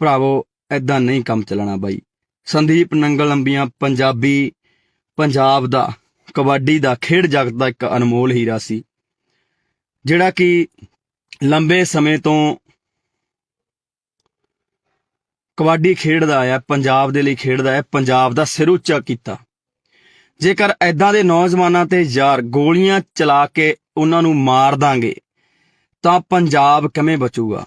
ਭਰਾਵੋ ਏਦਾਂ ਨਹੀਂ ਕੰਮ ਚੱਲਣਾ ਬਾਈ। ਸੰਦੀਪ ਨੰਗਲ ਅੰਬੀਆਂ ਪੰਜਾਬ ਦਾ, ਕਬੱਡੀ ਦਾ, ਖੇਡ ਜਗਤ ਦਾ ਇੱਕ ਅਨਮੋਲ ਹੀਰਾ ਸੀ, ਜਿਹੜਾ ਕਿ ਲੰਬੇ ਸਮੇਂ ਤੋਂ ਕਬੱਡੀ ਖੇਡਦਾ ਆਇਆ, ਪੰਜਾਬ ਦੇ ਲਈ ਖੇਡਦਾ ਹੈ, ਪੰਜਾਬ ਦਾ ਸਿਰ ਉੱਚਾ ਕੀਤਾ। ਜੇਕਰ ਐਦਾਂ ਦੇ ਨੌਜਵਾਨਾਂ ਤੇ ਯਾਰ ਗੋਲੀਆਂ ਚਲਾ ਕੇ ਉਹਨਾਂ ਨੂੰ ਮਾਰ ਦਾਂਗੇ ਤਾਂ ਪੰਜਾਬ ਕਿਵੇਂ ਬਚੂਗਾ?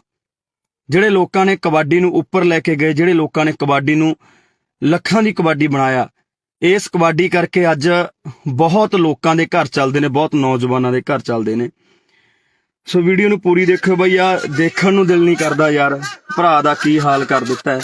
ਜਿਹੜੇ ਲੋਕਾਂ ਨੇ ਕਬੱਡੀ ਨੂੰ ਉੱਪਰ ਲੈ ਕੇ ਗਏ, ਜਿਹੜੇ ਲੋਕਾਂ ਨੇ ਕਬੱਡੀ ਨੂੰ ਲੱਖਾਂ ਦੀ ਕਬੱਡੀ ਬਣਾਇਆ, ਇਸ ਕਬੱਡੀ ਕਰਕੇ ਅੱਜ ਬਹੁਤ ਲੋਕਾਂ ਦੇ ਘਰ ਚੱਲਦੇ ਨੇ, ਬਹੁਤ ਨੌਜਵਾਨਾਂ ਦੇ ਘਰ ਚੱਲਦੇ ਨੇ। ਸੋ ਵੀਡੀਓ ਨੂੰ ਪੂਰੀ ਦੇਖਿਓ ਬਈ, ਆ ਦੇਖਣ ਨੂੰ ਦਿਲ ਨਹੀਂ ਕਰਦਾ ਯਾਰ, ਭਰਾ ਦਾ ਕੀ ਹਾਲ ਕਰ ਦਿੱਤਾ ਹੈ।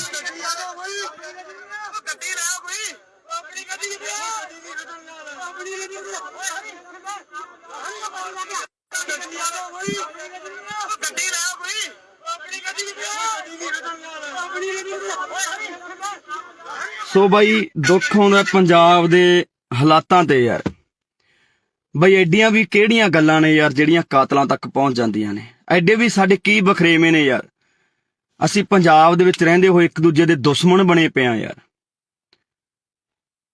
ਸੋ ਬਾਈ ਦੁੱਖ ਆਉਂਦਾ ਪੰਜਾਬ ਦੇ ਹਾਲਾਤਾਂ ਤੇ ਯਾਰ। ਬਈ ਐਡੀਆਂ ਵੀ ਕਿਹੜੀਆਂ ਗੱਲਾਂ ਨੇ ਯਾਰ ਜਿਹੜੀਆਂ ਕਾਤਲਾਂ ਤੱਕ ਪਹੁੰਚ ਜਾਂਦੀਆਂ ਨੇ? ਐਡੇ ਵੀ ਸਾਡੇ ਕੀ ਬਖਰੇਵੇਂ ਨੇ ਯਾਰ। ਅਸੀਂ ਪੰਜਾਬ ਦੇ ਵਿੱਚ ਰਹਿੰਦੇ ਹੋਏ ਇੱਕ ਦੂਜੇ ਦੇ ਦੁਸ਼ਮਣ ਬਣੇ ਪਏ ਆ ਯਾਰ।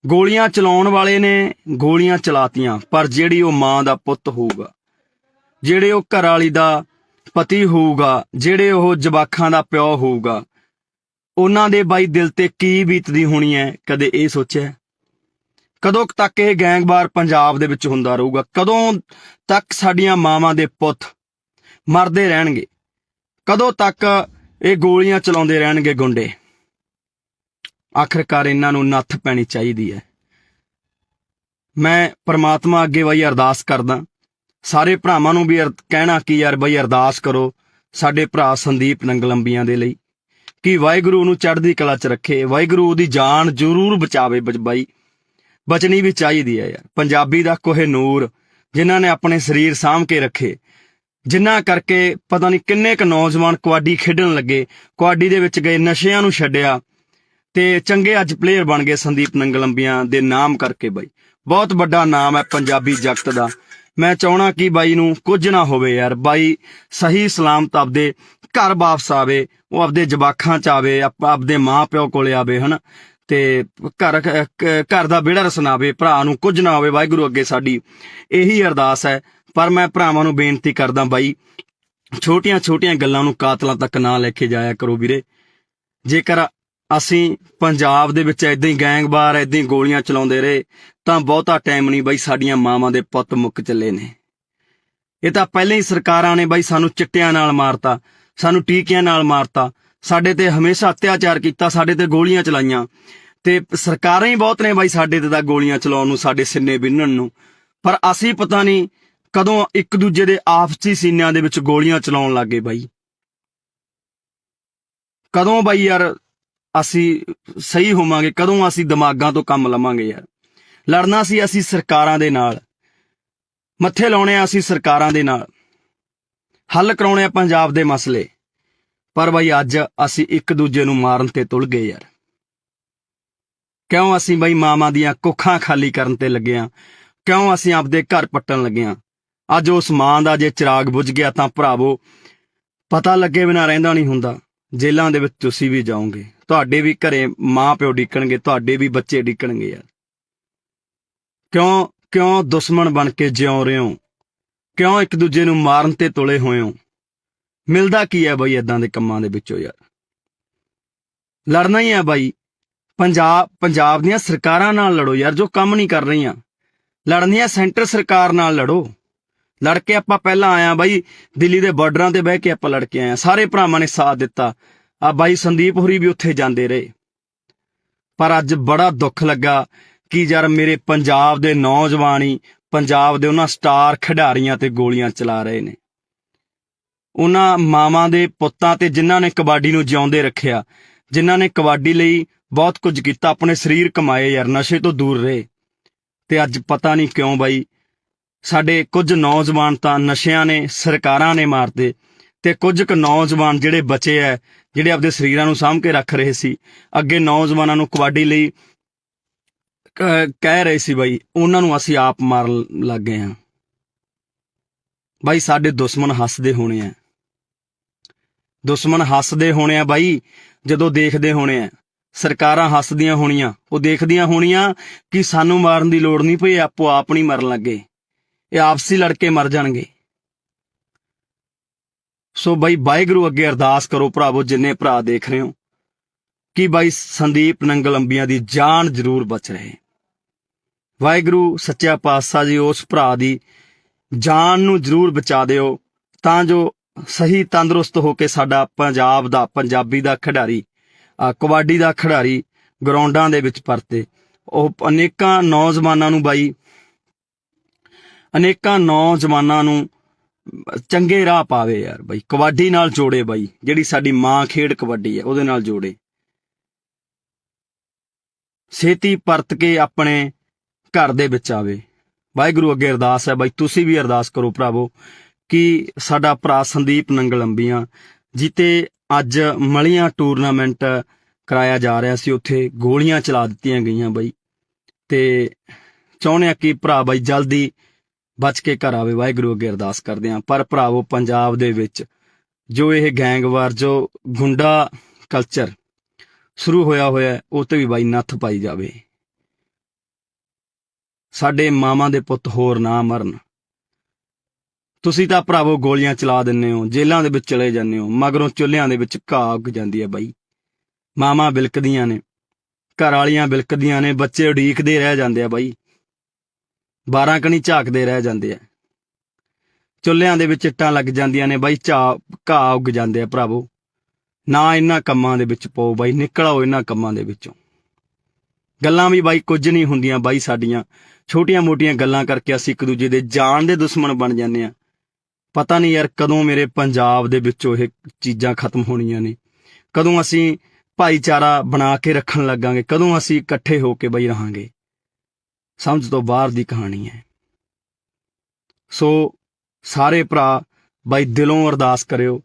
ਗੋਲੀਆਂ ਚਲਾਉਣ ਵਾਲੇ ਨੇ ਗੋਲੀਆਂ ਚਲਾਤੀਆਂ, ਪਰ ਜਿਹੜੀ ਉਹ ਮਾਂ ਦਾ ਪੁੱਤ ਹੋਊਗਾ, ਜਿਹੜੇ ਉਹ ਘਰ ਵਾਲੀ ਦਾ ਪਤੀ ਹੋਊਗਾ, ਜਿਹੜੇ ਉਹ ਜਵਾਕਾਂ ਦਾ ਪਿਓ ਹੋਊਗਾ, ਉਹਨਾਂ ਦੇ ਬਾਈ ਦਿਲ ਤੇ ਕੀ ਬੀਤਦੀ ਹੋਣੀ ਹੈ, ਕਦੇ ਇਹ ਸੋਚਿਆ? ਕਦੋਂ ਤੱਕ ਇਹ ਗੈਂਗਵਾਰ ਪੰਜਾਬ ਦੇ ਵਿੱਚ ਹੁੰਦਾ ਰਹੂਗਾ? ਕਦੋਂ ਤੱਕ ਸਾਡੀਆਂ ਮਾਵਾਂ ਦੇ ਪੁੱਤ ਮਰਦੇ ਰਹਿਣਗੇ? ਕਦੋਂ ਤੱਕ ਇਹ ਗੋਲੀਆਂ ਚਲਾਉਂਦੇ ਰਹਿਣਗੇ ਗੁੰਡੇ? ਆਖਰਕਾਰ ਇਹਨਾਂ ਨੂੰ ਨੱਥ ਪੈਣੀ ਚਾਹੀਦੀ ਹੈ। ਮੈਂ ਪ੍ਰਮਾਤਮਾ ਅੱਗੇ ਬਾਈ ਅਰਦਾਸ ਕਰਦਾ, ਸਾਰੇ ਭਰਾਵਾਂ ਨੂੰ ਵੀ ਕਹਿਣਾ ਕਿ ਯਾਰ ਬਾਈ ਅਰਦਾਸ ਕਰੋ ਸਾਡੇ ਭਰਾ ਸੰਦੀਪ ਨੰਗਲੰਬੀਆਂ ਦੇ ਲਈ, ਕਿ ਵਾਹਿਗੁਰੂ ਨੂੰ ਚੜ੍ਹਦੀ ਕਲਾ 'ਚ ਰੱਖੇ, ਵਾਹਿਗੁਰੂ ਉਹਦੀ ਜਾਨ ਜ਼ਰੂਰ ਬਚਾਵੇ। ਬਾਈ ਬਚਣੀ ਵੀ ਚਾਹੀਦੀ ਹੈ ਯਾਰ। ਪੰਜਾਬੀ ਦਾ ਕੋਹਿਨੂਰ ਜਿਨ੍ਹਾਂ ਨੇ ਆਪਣੇ ਸਰੀਰ ਸਾਂਭ ਕੇ ਰੱਖੇ, ਜਿਨ੍ਹਾਂ ਕਰਕੇ ਪਤਾ ਨਹੀਂ ਕਿੰਨੇ ਕੁ ਨੌਜਵਾਨ ਕਬੱਡੀ ਖੇਡਣ ਲੱਗੇ, ਕਬੱਡੀ ਦੇ ਵਿੱਚ ਗਏ, ਨਸ਼ਿਆਂ ਨੂੰ ਛੱਡਿਆ ਤੇ ਚੰਗੇ ਅੱਜ ਪਲੇਅਰ ਬਣ ਗਏ ਸੰਦੀਪ ਨੰਗਲੰਬੀਆਂ ਦੇ ਨਾਮ ਕਰਕੇ। ਬਾਈ ਬਹੁਤ ਵੱਡਾ ਨਾਮ ਹੈ ਪੰਜਾਬੀ ਜਗਤ ਦਾ। ਮੈਂ ਚਾਹਣਾ ਕਿ ਬਾਈ ਨੂੰ ਕੁਝ ਨਾ ਹੋਵੇ ਯਾਰ। ਬਾਈ ਸਹੀ ਸਲਾਮਤ ਆਪਦੇ ਘਰ ਵਾਪਸ ਆਵੇ, ਉਹ ਆਪਦੇ ਜਵਾਕਾਂ 'ਚ ਆਵੇ, ਆਪਦੇ ਮਾਂ ਪਿਓ ਕੋਲੇ ਆਵੇ, ਹਨਾ, ਤੇ ਘਰ ਦਾ ਵਿਹੜਾ ਰਸਨਾਵੇ, ਭਰਾ ਨੂੰ ਕੁਝ ਨਾ ਹੋਵੇ। ਵਾਹਿਗੁਰੂ ਅੱਗੇ ਸਾਡੀ ਇਹੀ ਅਰਦਾਸ ਹੈ। ਪਰ ਮੈਂ ਭਰਾਵਾਂ ਨੂੰ ਬੇਨਤੀ ਕਰਦਾ ਬਾਈ, ਛੋਟੀਆਂ ਗੱਲਾਂ ਨੂੰ ਕਾਤਲਾਂ ਤੱਕ ਨਾ ਲੈ ਕੇ ਜਾਇਆ ਕਰੋ ਵੀਰੇ। ਜੇਕਰ ਅਸੀਂ ਪੰਜਾਬ ਦੇ ਵਿੱਚ ਏਦਾਂ ਹੀ ਗੈਂਗਵਾਰ ਏਦਾਂ ਹੀ ਗੋਲੀਆਂ ਚਲਾਉਂਦੇ ਰਹੇ ਤਾਂ ਬਹੁਤਾ ਟਾਈਮ ਨਹੀਂ ਬਾਈ, ਸਾਡੀਆਂ ਮਾਵਾਂ ਦੇ ਪੁੱਤ ਮੁੱਕ ਚੱਲੇ ਨੇ। ਇਹ ਤਾਂ ਪਹਿਲਾਂ ਹੀ ਸਰਕਾਰਾਂ ਨੇ ਬਾਈ ਸਾਨੂੰ ਚਿੱਟਿਆਂ ਨਾਲ ਮਾਰਤਾ, ਸਾਨੂੰ ਟੀਕਿਆਂ ਨਾਲ ਮਾਰਤਾ, ਸਾਡੇ ਤੇ ਹਮੇਸ਼ਾ ਅਤਿਆਚਾਰ ਕੀਤਾ, ਸਾਡੇ ਤੇ ਗੋਲੀਆਂ ਚਲਾਈਆਂ, ਤੇ ਸਰਕਾਰਾਂ ਹੀ ਬਹੁਤ ਨੇ ਬਾਈ ਸਾਡੇ ਤੇ ਤਾਂ ਗੋਲੀਆਂ ਚਲਾਉਣ ਨੂੰ, ਸਾਡੇ ਸਿੰਨੇ ਬਿੰਨਣ ਨੂੰ। ਪਰ ਅਸੀਂ ਪਤਾ ਨਹੀਂ ਕਦੋਂ ਇੱਕ ਦੂਜੇ ਦੇ ਆਪਸੀ ਸੀਨਿਆਂ ਦੇ ਵਿੱਚ ਗੋਲੀਆਂ ਚਲਾਉਣ ਲੱਗੇ ਬਾਈ। ਕਦੋਂ ਬਾਈ ਯਾਰ ਅਸੀਂ ਸਹੀ ਹੋਵਾਂਗੇ? ਕਦੋਂ ਅਸੀਂ ਦਿਮਾਗਾਂ ਤੋਂ ਕੰਮ ਲਵਾਂਗੇ ਯਾਰ? ਲੜਨਾ ਸੀ ਅਸੀਂ ਸਰਕਾਰਾਂ ਦੇ ਨਾਲ, ਮੱਥੇ ਲਾਉਣੇ ਆ ਅਸੀਂ ਸਰਕਾਰਾਂ ਦੇ ਨਾਲ, ਹੱਲ ਕਰਾਉਣੇ ਆ ਪੰਜਾਬ ਦੇ ਮਸਲੇ। ਪਰ ਬਾਈ ਅੱਜ ਅਸੀਂ ਇੱਕ ਦੂਜੇ ਨੂੰ ਮਾਰਨ ਤੇ ਤੁਲ ਗਏ ਯਾਰ। ਕਿਉਂ ਅਸੀਂ ਬਾਈ ਮਾਵਾਂ ਦੀਆਂ ਕੁੱਖਾਂ ਖਾਲੀ ਕਰਨ ਤੇ ਲੱਗੇ ਆ? ਕਿਉਂ ਅਸੀਂ ਆਪਦੇ ਘਰ ਪੱਟਣ ਲੱਗੇ ਆ? ਅੱਜ ਉਸ ਮਾਂ ਦਾ ਜੇ ਚਿਰਾਗ ਬੁਝ ਗਿਆ ਤਾਂ ਭਰਾਵੋ ਪਤਾ ਲੱਗੇ ਬਿਨਾਂ ਰਹਿੰਦਾ ਨਹੀਂ ਹੁੰਦਾ। ਜੇਲ੍ਹਾਂ ਦੇ ਵਿੱਚ ਤੁਸੀਂ ਵੀ ਜਾਓਗੇ, ਤੁਹਾਡੇ ਵੀ ਘਰੇ ਮਾਂ ਪਿਓ ਡਿੱਕਣਗੇ, ਤੁਹਾਡੇ ਵੀ ਬੱਚੇ ਡਿੱਕਣਗੇ ਯਾਰ। ਕਿਉਂ ਦੁਸ਼ਮਣ ਬਣ ਕੇ ਜਿਉਂ ਰਹੇ ਹੋ? ਕਿਉਂ ਇੱਕ ਦੂਜੇ ਨੂੰ ਮਾਰਨ ਤੇ ਤੁਲੇ ਹੋਏ ਹੋ? ਮਿਲਦਾ ਕੀ ਹੈ ਬਾਈ ਏਦਾਂ ਦੇ ਕੰਮਾਂ ਦੇ ਵਿੱਚੋਂ ਯਾਰ? ਲੜਨਾ ਹੀ ਹੈ ਬਾਈ। ਪੰਜਾਬ ਦੀਆਂ ਸਰਕਾਰਾਂ ਨਾਲ ਲੜੋ ਯਾਰ, ਜੋ ਕੰਮ ਨਹੀਂ ਕਰ ਰਹੀਆਂ। ਲੜਨੀ ਹੈ ਸੈਂਟਰ ਸਰਕਾਰ ਨਾਲ ਲੜੋ। ਲੜ ਕੇ ਆਪਾਂ ਪਹਿਲਾਂ ਆਇਆ ਬਾਈ, ਦਿੱਲੀ ਦੇ ਬਾਰਡਰਾਂ ਤੇ ਬਹਿ ਕੇ ਆਪਾਂ ਲੜ ਕੇ ਆਏ, ਸਾਰੇ ਭਰਾਵਾਂ ਨੇ ਸਾਥ ਦਿੱਤਾ। ਆ ਬਾਈ ਸੰਦੀਪ ਹੋਰੀ ਵੀ ਉੱਥੇ ਜਾਂਦੇ ਰਹੇ। ਪਰ ਅੱਜ ਬੜਾ ਦੁੱਖ ਲੱਗਾ ਕਿ ਯਾਰ ਮੇਰੇ ਪੰਜਾਬ ਦੇ ਨੌਜਵਾਨ ਹੀ ਪੰਜਾਬ ਦੇ ਉਹਨਾਂ ਸਟਾਰ ਖਿਡਾਰੀਆਂ ਤੇ ਗੋਲੀਆਂ ਚਲਾ ਰਹੇ ਨੇ, ਉਹਨਾਂ ਮਾਵਾਂ ਦੇ ਪੁੱਤਾਂ ਤੇ ਜਿਨ੍ਹਾਂ ਨੇ ਕਬੱਡੀ ਨੂੰ ਜਿਉਂਦੇ ਰੱਖਿਆ, ਜਿਨ੍ਹਾਂ ਨੇ ਕਬੱਡੀ ਲਈ ਬਹੁਤ ਕੁਝ ਕੀਤਾ, ਆਪਣੇ ਸਰੀਰ ਕਮਾਏ ਯਾਰ, ਨਸ਼ੇ ਤੋਂ ਦੂਰ ਰਹੇ। ਤੇ ਅੱਜ ਪਤਾ ਨਹੀਂ ਕਿਉਂ ਬਾਈ ਸਾਡੇ ਕੁਝ ਨੌਜਵਾਨ ਤਾਂ ਨਸ਼ਿਆਂ ਨੇ, ਸਰਕਾਰਾਂ ਨੇ ਮਾਰਦੇ, ਤੇ ਕੁਝ ਕੁ ਨੌਜਵਾਨ ਜਿਹੜੇ ਬਚੇ ਐ, ਜਿਹੜੇ ਆਪਦੇ ਸਰੀਰਾਂ ਨੂੰ ਸਾਂਭ ਕੇ ਰੱਖ ਰਹੇ ਸੀ, ਅੱਗੇ ਨੌਜਵਾਨਾਂ ਨੂੰ ਕਬੱਡੀ ਲਈ ਕਹਿ ਰਹੇ ਸੀ ਬਾਈ, ਉਹਨਾਂ ਨੂੰ ਅਸੀਂ ਆਪ ਮਾਰਨ ਲੱਗ ਗਏ ਹਾਂ। ਬਾਈ ਸਾਡੇ ਦੁਸ਼ਮਣ ਹੱਸਦੇ ਹੋਣੇ ਆ, ਦੁਸ਼ਮਣ ਹੱਸਦੇ ਹੋਣੇ ਆ ਬਾਈ, ਜਦੋਂ ਦੇਖਦੇ ਹੋਣੇ ਆ। ਸਰਕਾਰਾਂ ਹੱਸਦੀਆਂ ਹੋਣੀਆਂ, ਉਹ ਦੇਖਦੀਆਂ ਹੋਣੀਆਂ ਕਿ ਸਾਨੂੰ ਮਾਰਨ ਦੀ ਲੋੜ ਨਹੀਂ ਪਈ, ਆਪੋ ਆਪ ਨਹੀਂ ਮਰਨ ਲੱਗੇ, ਇਹ ਆਪਸੀ ਲੜਕੇ ਮਰ ਜਾਣਗੇ। ਸੋ ਬਾਈ ਵਾਹਿਗੁਰੂ ਅੱਗੇ ਅਰਦਾਸ ਕਰੋ ਭਰਾਵੋ, ਜਿੰਨੇ ਭਰਾ ਦੇਖ ਰਹੇ ਹੋ, ਕਿ ਬਾਈ ਸੰਦੀਪ ਨੰਗਲੰਬੀਆਂ ਦੀ ਜਾਨ ਜ਼ਰੂਰ ਬਚ ਰਹੇ। ਵਾਹਿਗੁਰੂ ਸੱਚਾ ਪਾਤਸ਼ਾਹ ਜੀ ਉਸ ਭਰਾ ਦੀ ਜਾਨ ਨੂੰ ਜ਼ਰੂਰ ਬਚਾ ਦਿਓ, ਤਾਂ ਜੋ ਸਹੀ ਤੰਦਰੁਸਤ ਹੋ ਕੇ ਸਾਡਾ ਪੰਜਾਬ ਦਾ, ਪੰਜਾਬੀ ਦਾ ਖਿਡਾਰੀ, ਕਬੱਡੀ ਦਾ ਖਿਡਾਰੀ ਗਰਾਊਂਡਾਂ ਦੇ ਵਿੱਚ ਪਰਤੇ। ਉਹ ਅਨੇਕਾਂ ਨੌਜਵਾਨਾਂ ਨੂੰ ਬਾਈ, ਅਨੇਕਾਂ ਨੌਜਵਾਨਾਂ ਨੂੰ ਚੰਗੇ ਰਾਹ ਪਾਵੇ ਯਾਰ ਬਾਈ, ਕਬੱਡੀ ਨਾਲ ਜੋੜੇ ਬਾਈ, ਜਿਹੜੀ ਸਾਡੀ ਮਾਂ ਖੇਡ ਕਬੱਡੀ ਹੈ ਉਹਦੇ ਨਾਲ ਜੋੜੇ। ਛੇਤੀ ਪਰਤ ਕੇ ਆਪਣੇ ਘਰ ਦੇ ਵਿੱਚ ਆਵੇ। ਵਾਹਿਗੁਰੂ ਅੱਗੇ ਅਰਦਾਸ ਹੈ ਬਾਈ, ਤੁਸੀਂ ਵੀ ਅਰਦਾਸ ਕਰੋ ਭਰਾਵੋ ਕਿ ਸਾਡਾ ਭਰਾ ਸੰਦੀਪ ਨੰਗਲੰਬੀਆਂ ਜਿੱਤੇ ਅੱਜ ਮਲੀਆਂ ਟੂਰਨਾਮੈਂਟ ਕਰਾਇਆ ਜਾ ਰਿਹਾ ਸੀ, ਉੱਥੇ ਗੋਲੀਆਂ ਚਲਾ ਦਿੱਤੀਆਂ ਗਈਆਂ ਬਾਈ, ਤੇ ਚਾਹੁੰਦੇ ਆ ਕਿ ਭਰਾ ਬਾਈ ਜਲਦੀ ਬਚ ਕੇ ਘਰ ਆਵੇ। ਵਾਹਿਗੁਰੂ ਅੱਗੇ ਅਰਦਾਸ ਕਰਦੇ ਹਾਂ। ਪਰ ਭਰਾਵੋ ਪੰਜਾਬ ਦੇ ਵਿੱਚ ਜੋ ਇਹ ਗੈਂਗਵਾਰ ਜੋ ਗੁੰਡਾ ਕਲਚਰ ਸ਼ੁਰੂ ਹੋਇਆ ਹੈ ਉਹ ਤੇ ਵੀ ਬਾਈ ਨੱਥ ਪਾਈ ਜਾਵੇ। ਸਾਡੇ ਮਾਵਾਂ ਦੇ ਪੁੱਤ ਹੋਰ ਨਾ ਮਰਨ। ਤੁਸੀਂ ਤਾਂ ਭਰਾਵੋ ਗੋਲੀਆਂ ਚਲਾ ਦਿੰਦੇ ਹੋ, ਜੇਲ੍ਹਾਂ ਦੇ ਵਿੱਚ ਚਲੇ ਜਾਂਦੇ ਹੋ, ਮਗਰੋਂ ਚੁੱਲ੍ਹਿਆਂ ਦੇ ਵਿੱਚ ਘਾਹ ਉੱਗ ਜਾਂਦੀ ਹੈ ਬਾਈ। ਮਾਵਾਂ ਬਿਲਕਦੀਆਂ ਨੇ, ਘਰ ਵਾਲੀਆਂ ਬਿਲਕਦੀਆਂ ਨੇ, ਬੱਚੇ ਉਡੀਕਦੇ ਰਹਿ ਜਾਂਦੇ ਆ ਬਾਈ, 12 ਕਣੀ ਝਾਕਦੇ ਰਹਿ ਜਾਂਦੇ ਆ। ਚੁੱਲ੍ਹਿਆਂ ਦੇ ਵਿੱਚ ਇੱਟਾਂ ਲੱਗ ਜਾਂਦੀਆਂ ਨੇ ਬਾਈ, ਘਾਹ ਉੱਗ ਜਾਂਦੇ ਆ ਭਰਾਵੋ। ਨਾ ਇਹਨਾਂ ਕੰਮਾਂ ਦੇ ਵਿੱਚ ਪਾਓ ਬਾਈ, ਨਿਕਲ ਆਓ ਇਹਨਾਂ ਕੰਮਾਂ ਦੇ ਵਿੱਚੋਂ। ਗੱਲਾਂ ਵੀ ਬਾਈ ਕੁਝ ਨਹੀਂ ਹੁੰਦੀਆਂ ਬਾਈ, ਸਾਡੀਆਂ ਛੋਟੀਆਂ ਮੋਟੀਆਂ ਗੱਲਾਂ ਕਰਕੇ ਅਸੀਂ ਇੱਕ ਦੂਜੇ ਦੇ ਜਾਨ ਦੇ ਦੁਸ਼ਮਣ ਬਣ ਜਾਂਦੇ ਆ। ਪਤਾ ਨਹੀਂ ਯਾਰ ਕਦੋਂ ਮੇਰੇ ਪੰਜਾਬ ਦੇ ਵਿੱਚੋਂ ਇਹ ਚੀਜ਼ਾਂ ਖਤਮ ਹੋਣੀਆਂ ਨੇ, ਕਦੋਂ ਅਸੀਂ ਭਾਈਚਾਰਾ ਬਣਾ ਕੇ ਰੱਖਣ ਲੱਗਾਂਗੇ, ਕਦੋਂ ਅਸੀਂ ਇਕੱਠੇ ਹੋ ਕੇ ਬਾਈ ਰਹਾਂਗੇ। ਸਮਝ ਤੋਂ ਬਾਹਰ ਦੀ ਕਹਾਣੀ ਹੈ। ਸੋ ਸਾਰੇ ਭਰਾ ਬਾਈ ਦਿਲੋਂ ਅਰਦਾਸ ਕਰਿਓ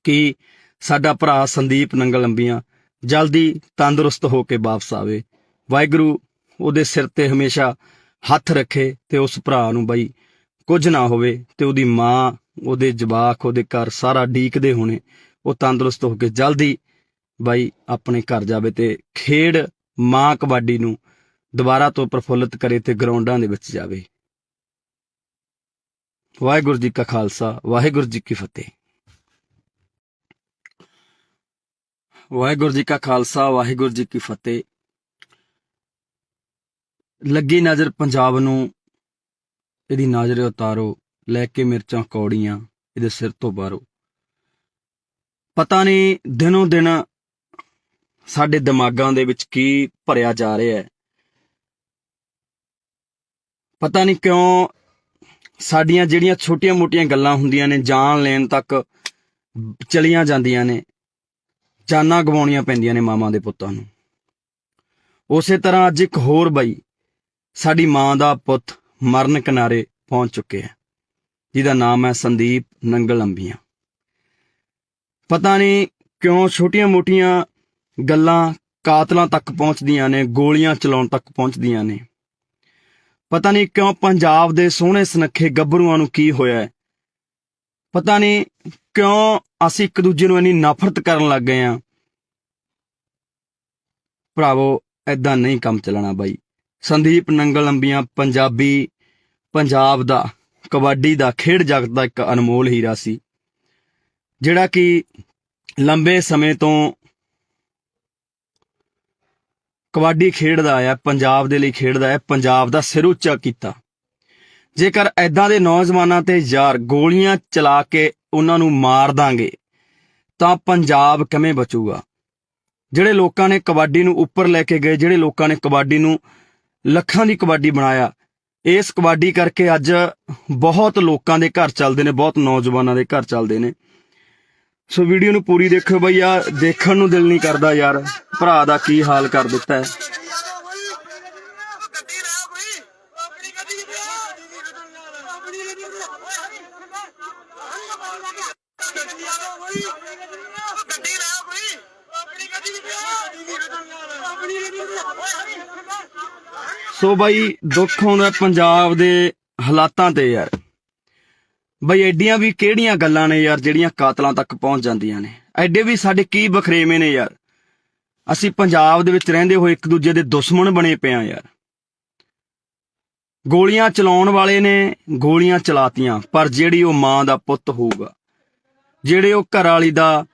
ਕਿ ਸਾਡਾ ਭਰਾ ਸੰਦੀਪ ਨੰਗਲ ਅੰਬੀਆਂ ਜਲਦੀ ਤੰਦਰੁਸਤ ਹੋ ਕੇ ਵਾਪਸ ਆਵੇ। ਵਾਹਿਗੁਰੂ ਉਹਦੇ ਸਿਰ ਤੇ ਹਮੇਸ਼ਾ ਹੱਥ ਰੱਖੇ ਤੇ ਉਸ ਭਰਾ ਨੂੰ ਬਾਈ ਕੁਝ ਨਾ ਹੋਵੇ, ਤੇ ਉਹਦੀ ਮਾਂ, ਉਹਦੇ ਜਵਾਕ, ਉਹਦੇ ਘਰ ਸਾਰਾ ਡੀਕਦੇ ਹੋਣੇ, ਉਹ ਤੰਦਰੁਸਤ ਹੋ ਕੇ ਜਲਦੀ ਬਾਈ ਆਪਣੇ ਘਰ ਜਾਵੇ ਤੇ ਖੇਡ ਮਾਂ ਕਬੱਡੀ ਨੂੰ ਦੁਬਾਰਾ ਤੋਂ ਪ੍ਰਫੁੱਲਤ ਕਰੇ ਤੇ ਗਰਾਊਂਡਾਂ ਦੇ ਵਿੱਚ ਜਾਵੇ। ਵਾਹਿਗੁਰੂ ਜੀ ਕਾ ਖਾਲਸਾ, ਵਾਹਿਗੁਰੂ ਜੀ ਕੀ ਫਤਿਹ। ਵਾਹਿਗੁਰੂ ਜੀ ਕਾ ਖਾਲਸਾ, ਵਾਹਿਗੁਰੂ ਜੀ ਕੀ ਫਤਿਹ। ਲੱਗੀ ਨਜ਼ਰ ਪੰਜਾਬ ਨੂੰ, ਇਹਦੀ ਨਜ਼ਰ ਉਤਾਰੋ, ਲੈ ਕੇ ਮਿਰਚਾਂ ਕੌੜੀਆਂ ਇਹਦੇ ਸਿਰ ਤੋਂ ਬਾਹਰੋ। ਪਤਾ ਨਹੀਂ ਦਿਨੋਂ ਦਿਨ ਸਾਡੇ ਦਿਮਾਗਾਂ ਦੇ ਵਿੱਚ ਕੀ ਭਰਿਆ ਜਾ ਰਿਹਾ ਹੈ। ਪਤਾ ਨਹੀਂ ਕਿਉਂ ਸਾਡੀਆਂ ਜਿਹੜੀਆਂ ਛੋਟੀਆਂ ਮੋਟੀਆਂ ਗੱਲਾਂ ਹੁੰਦੀਆਂ ਨੇ, ਜਾਨ ਲੈਣ ਤੱਕ ਚਲੀਆਂ ਜਾਂਦੀਆਂ ਨੇ, ਜਾਨਾਂ ਗਵਾਉਣੀਆਂ ਪੈਂਦੀਆਂ ਨੇ ਮਾਵਾਂ ਦੇ ਪੁੱਤਾਂ ਨੂੰ। ਉਸੇ ਤਰ੍ਹਾਂ ਅੱਜ ਇੱਕ ਹੋਰ ਬਾਈ ਸਾਡੀ ਮਾਂ ਦਾ ਪੁੱਤ ਮਰਨ ਕਿਨਾਰੇ ਪਹੁੰਚ ਚੁੱਕਿਆ, ਜਿਹਦਾ ਨਾਮ ਹੈ ਸੰਦੀਪ ਨੰਗਲ ਅੰਬੀਆਂ। ਪਤਾ ਨਹੀਂ ਕਿਉਂ ਛੋਟੀਆਂ ਮੋਟੀਆਂ ਗੱਲਾਂ ਕਾਤਲਾਂ ਤੱਕ ਪਹੁੰਚਦੀਆਂ ਨੇ, ਗੋਲੀਆਂ ਚਲਾਉਣ ਤੱਕ ਪਹੁੰਚਦੀਆਂ ਨੇ। ਪਤਾ ਨਹੀਂ ਕਿਉਂ ਪੰਜਾਬ ਦੇ ਸੋਹਣੇ ਸੁਨੱਖੇ ਗੱਭਰੂਆਂ ਨੂੰ ਕੀ ਹੋਇਆ ਹੈ। ਪਤਾ ਨਹੀਂ ਕਿਉਂ ਅਸੀਂ ਇੱਕ ਦੂਜੇ ਨੂੰ ਇੰਨੀ ਨਫ਼ਰਤ ਕਰਨ ਲੱਗ ਗਏ ਹਾਂ। ਭਰਾਵੋ ਏਦਾਂ ਨਹੀਂ ਕੰਮ ਚੱਲਣਾ ਬਾਈ। ਸੰਦੀਪ ਨੰਗਲ ਅੰਬੀਆਂ ਪੰਜਾਬ ਦਾ ਕਬੱਡੀ ਦਾ ਖੇਡ ਜਗਤ ਦਾ ਇੱਕ ਅਨਮੋਲ ਹੀਰਾ ਸੀ, ਜਿਹੜਾ ਕਿ ਲੰਬੇ ਸਮੇਂ ਤੋਂ ਕਬੱਡੀ ਖੇਡਦਾ ਆਇਆ, ਪੰਜਾਬ ਦੇ ਲਈ ਖੇਡਦਾ ਹੈ, ਪੰਜਾਬ ਦਾ ਸਿਰ ਉੱਚਾ ਕੀਤਾ। ਜੇਕਰ ਐਦਾਂ ਦੇ ਨੌਜਵਾਨਾਂ ਤੇ ਯਾਰ ਗੋਲੀਆਂ ਚਲਾ ਕੇ ਉਹਨਾਂ ਨੂੰ ਮਾਰ ਦਾਂਗੇ ਤਾਂ ਪੰਜਾਬ ਕਿਵੇਂ ਬਚੂਗਾ? ਜਿਹੜੇ ਲੋਕਾਂ ਨੇ ਕਬੱਡੀ ਨੂੰ ਉੱਪਰ ਲੈ ਕੇ ਗਏ, ਜਿਹੜੇ ਲੋਕਾਂ ਨੇ ਕਬੱਡੀ ਨੂੰ ਲੱਖਾਂ ਦੀ ਕਬੱਡੀ ਬਣਾਇਆ, ਇਸ ਕਬੱਡੀ ਕਰਕੇ ਅੱਜ ਬਹੁਤ ਲੋਕਾਂ ਦੇ ਘਰ ਚੱਲਦੇ ਨੇ, ਬਹੁਤ ਨੌਜਵਾਨਾਂ ਦੇ ਘਰ ਚੱਲਦੇ ਨੇ। ਸੋ ਵੀਡੀਓ ਨੂੰ ਪੂਰੀ ਦੇਖੋ ਬਈ, ਆ ਦੇਖਣ ਨੂੰ ਦਿਲ ਨਹੀਂ ਕਰਦਾ ਯਾਰ, ਭਰਾ ਦਾ ਕੀ ਹਾਲ ਕਰ ਦਿੱਤਾ ਹੈ। ਸੋ ਬਾਈ ਦੁੱਖ ਆਉਂਦਾ ਪੰਜਾਬ ਦੇ ਹਾਲਾਤਾਂ ਤੇ ਯਾਰ। ਬਈ ਐਡੀਆਂ ਵੀ ਕਿਹੜੀਆਂ ਗੱਲਾਂ ਨੇ ਯਾਰ ਜਿਹੜੀਆਂ ਕਾਤਲਾਂ ਤੱਕ ਪਹੁੰਚ ਜਾਂਦੀਆਂ ਨੇ? ਐਡੇ ਵੀ ਸਾਡੇ ਕੀ ਬਖਰੇਵੇਂ ਨੇ ਯਾਰ? ਅਸੀਂ ਪੰਜਾਬ ਦੇ ਵਿੱਚ ਰਹਿੰਦੇ ਹੋਏ ਇੱਕ ਦੂਜੇ ਦੇ ਦੁਸ਼ਮਣ ਬਣੇ ਪਏ ਆ ਯਾਰ। ਗੋਲੀਆਂ ਚਲਾਉਣ ਵਾਲੇ ਨੇ ਗੋਲੀਆਂ ਚਲਾਤੀਆਂ, ਪਰ ਜਿਹੜੀ ਉਹ ਮਾਂ ਦਾ ਪੁੱਤ ਹੋਊਗਾ, ਜਿਹੜੇ ਉਹ ਘਰ ਵਾਲੀ ਦਾ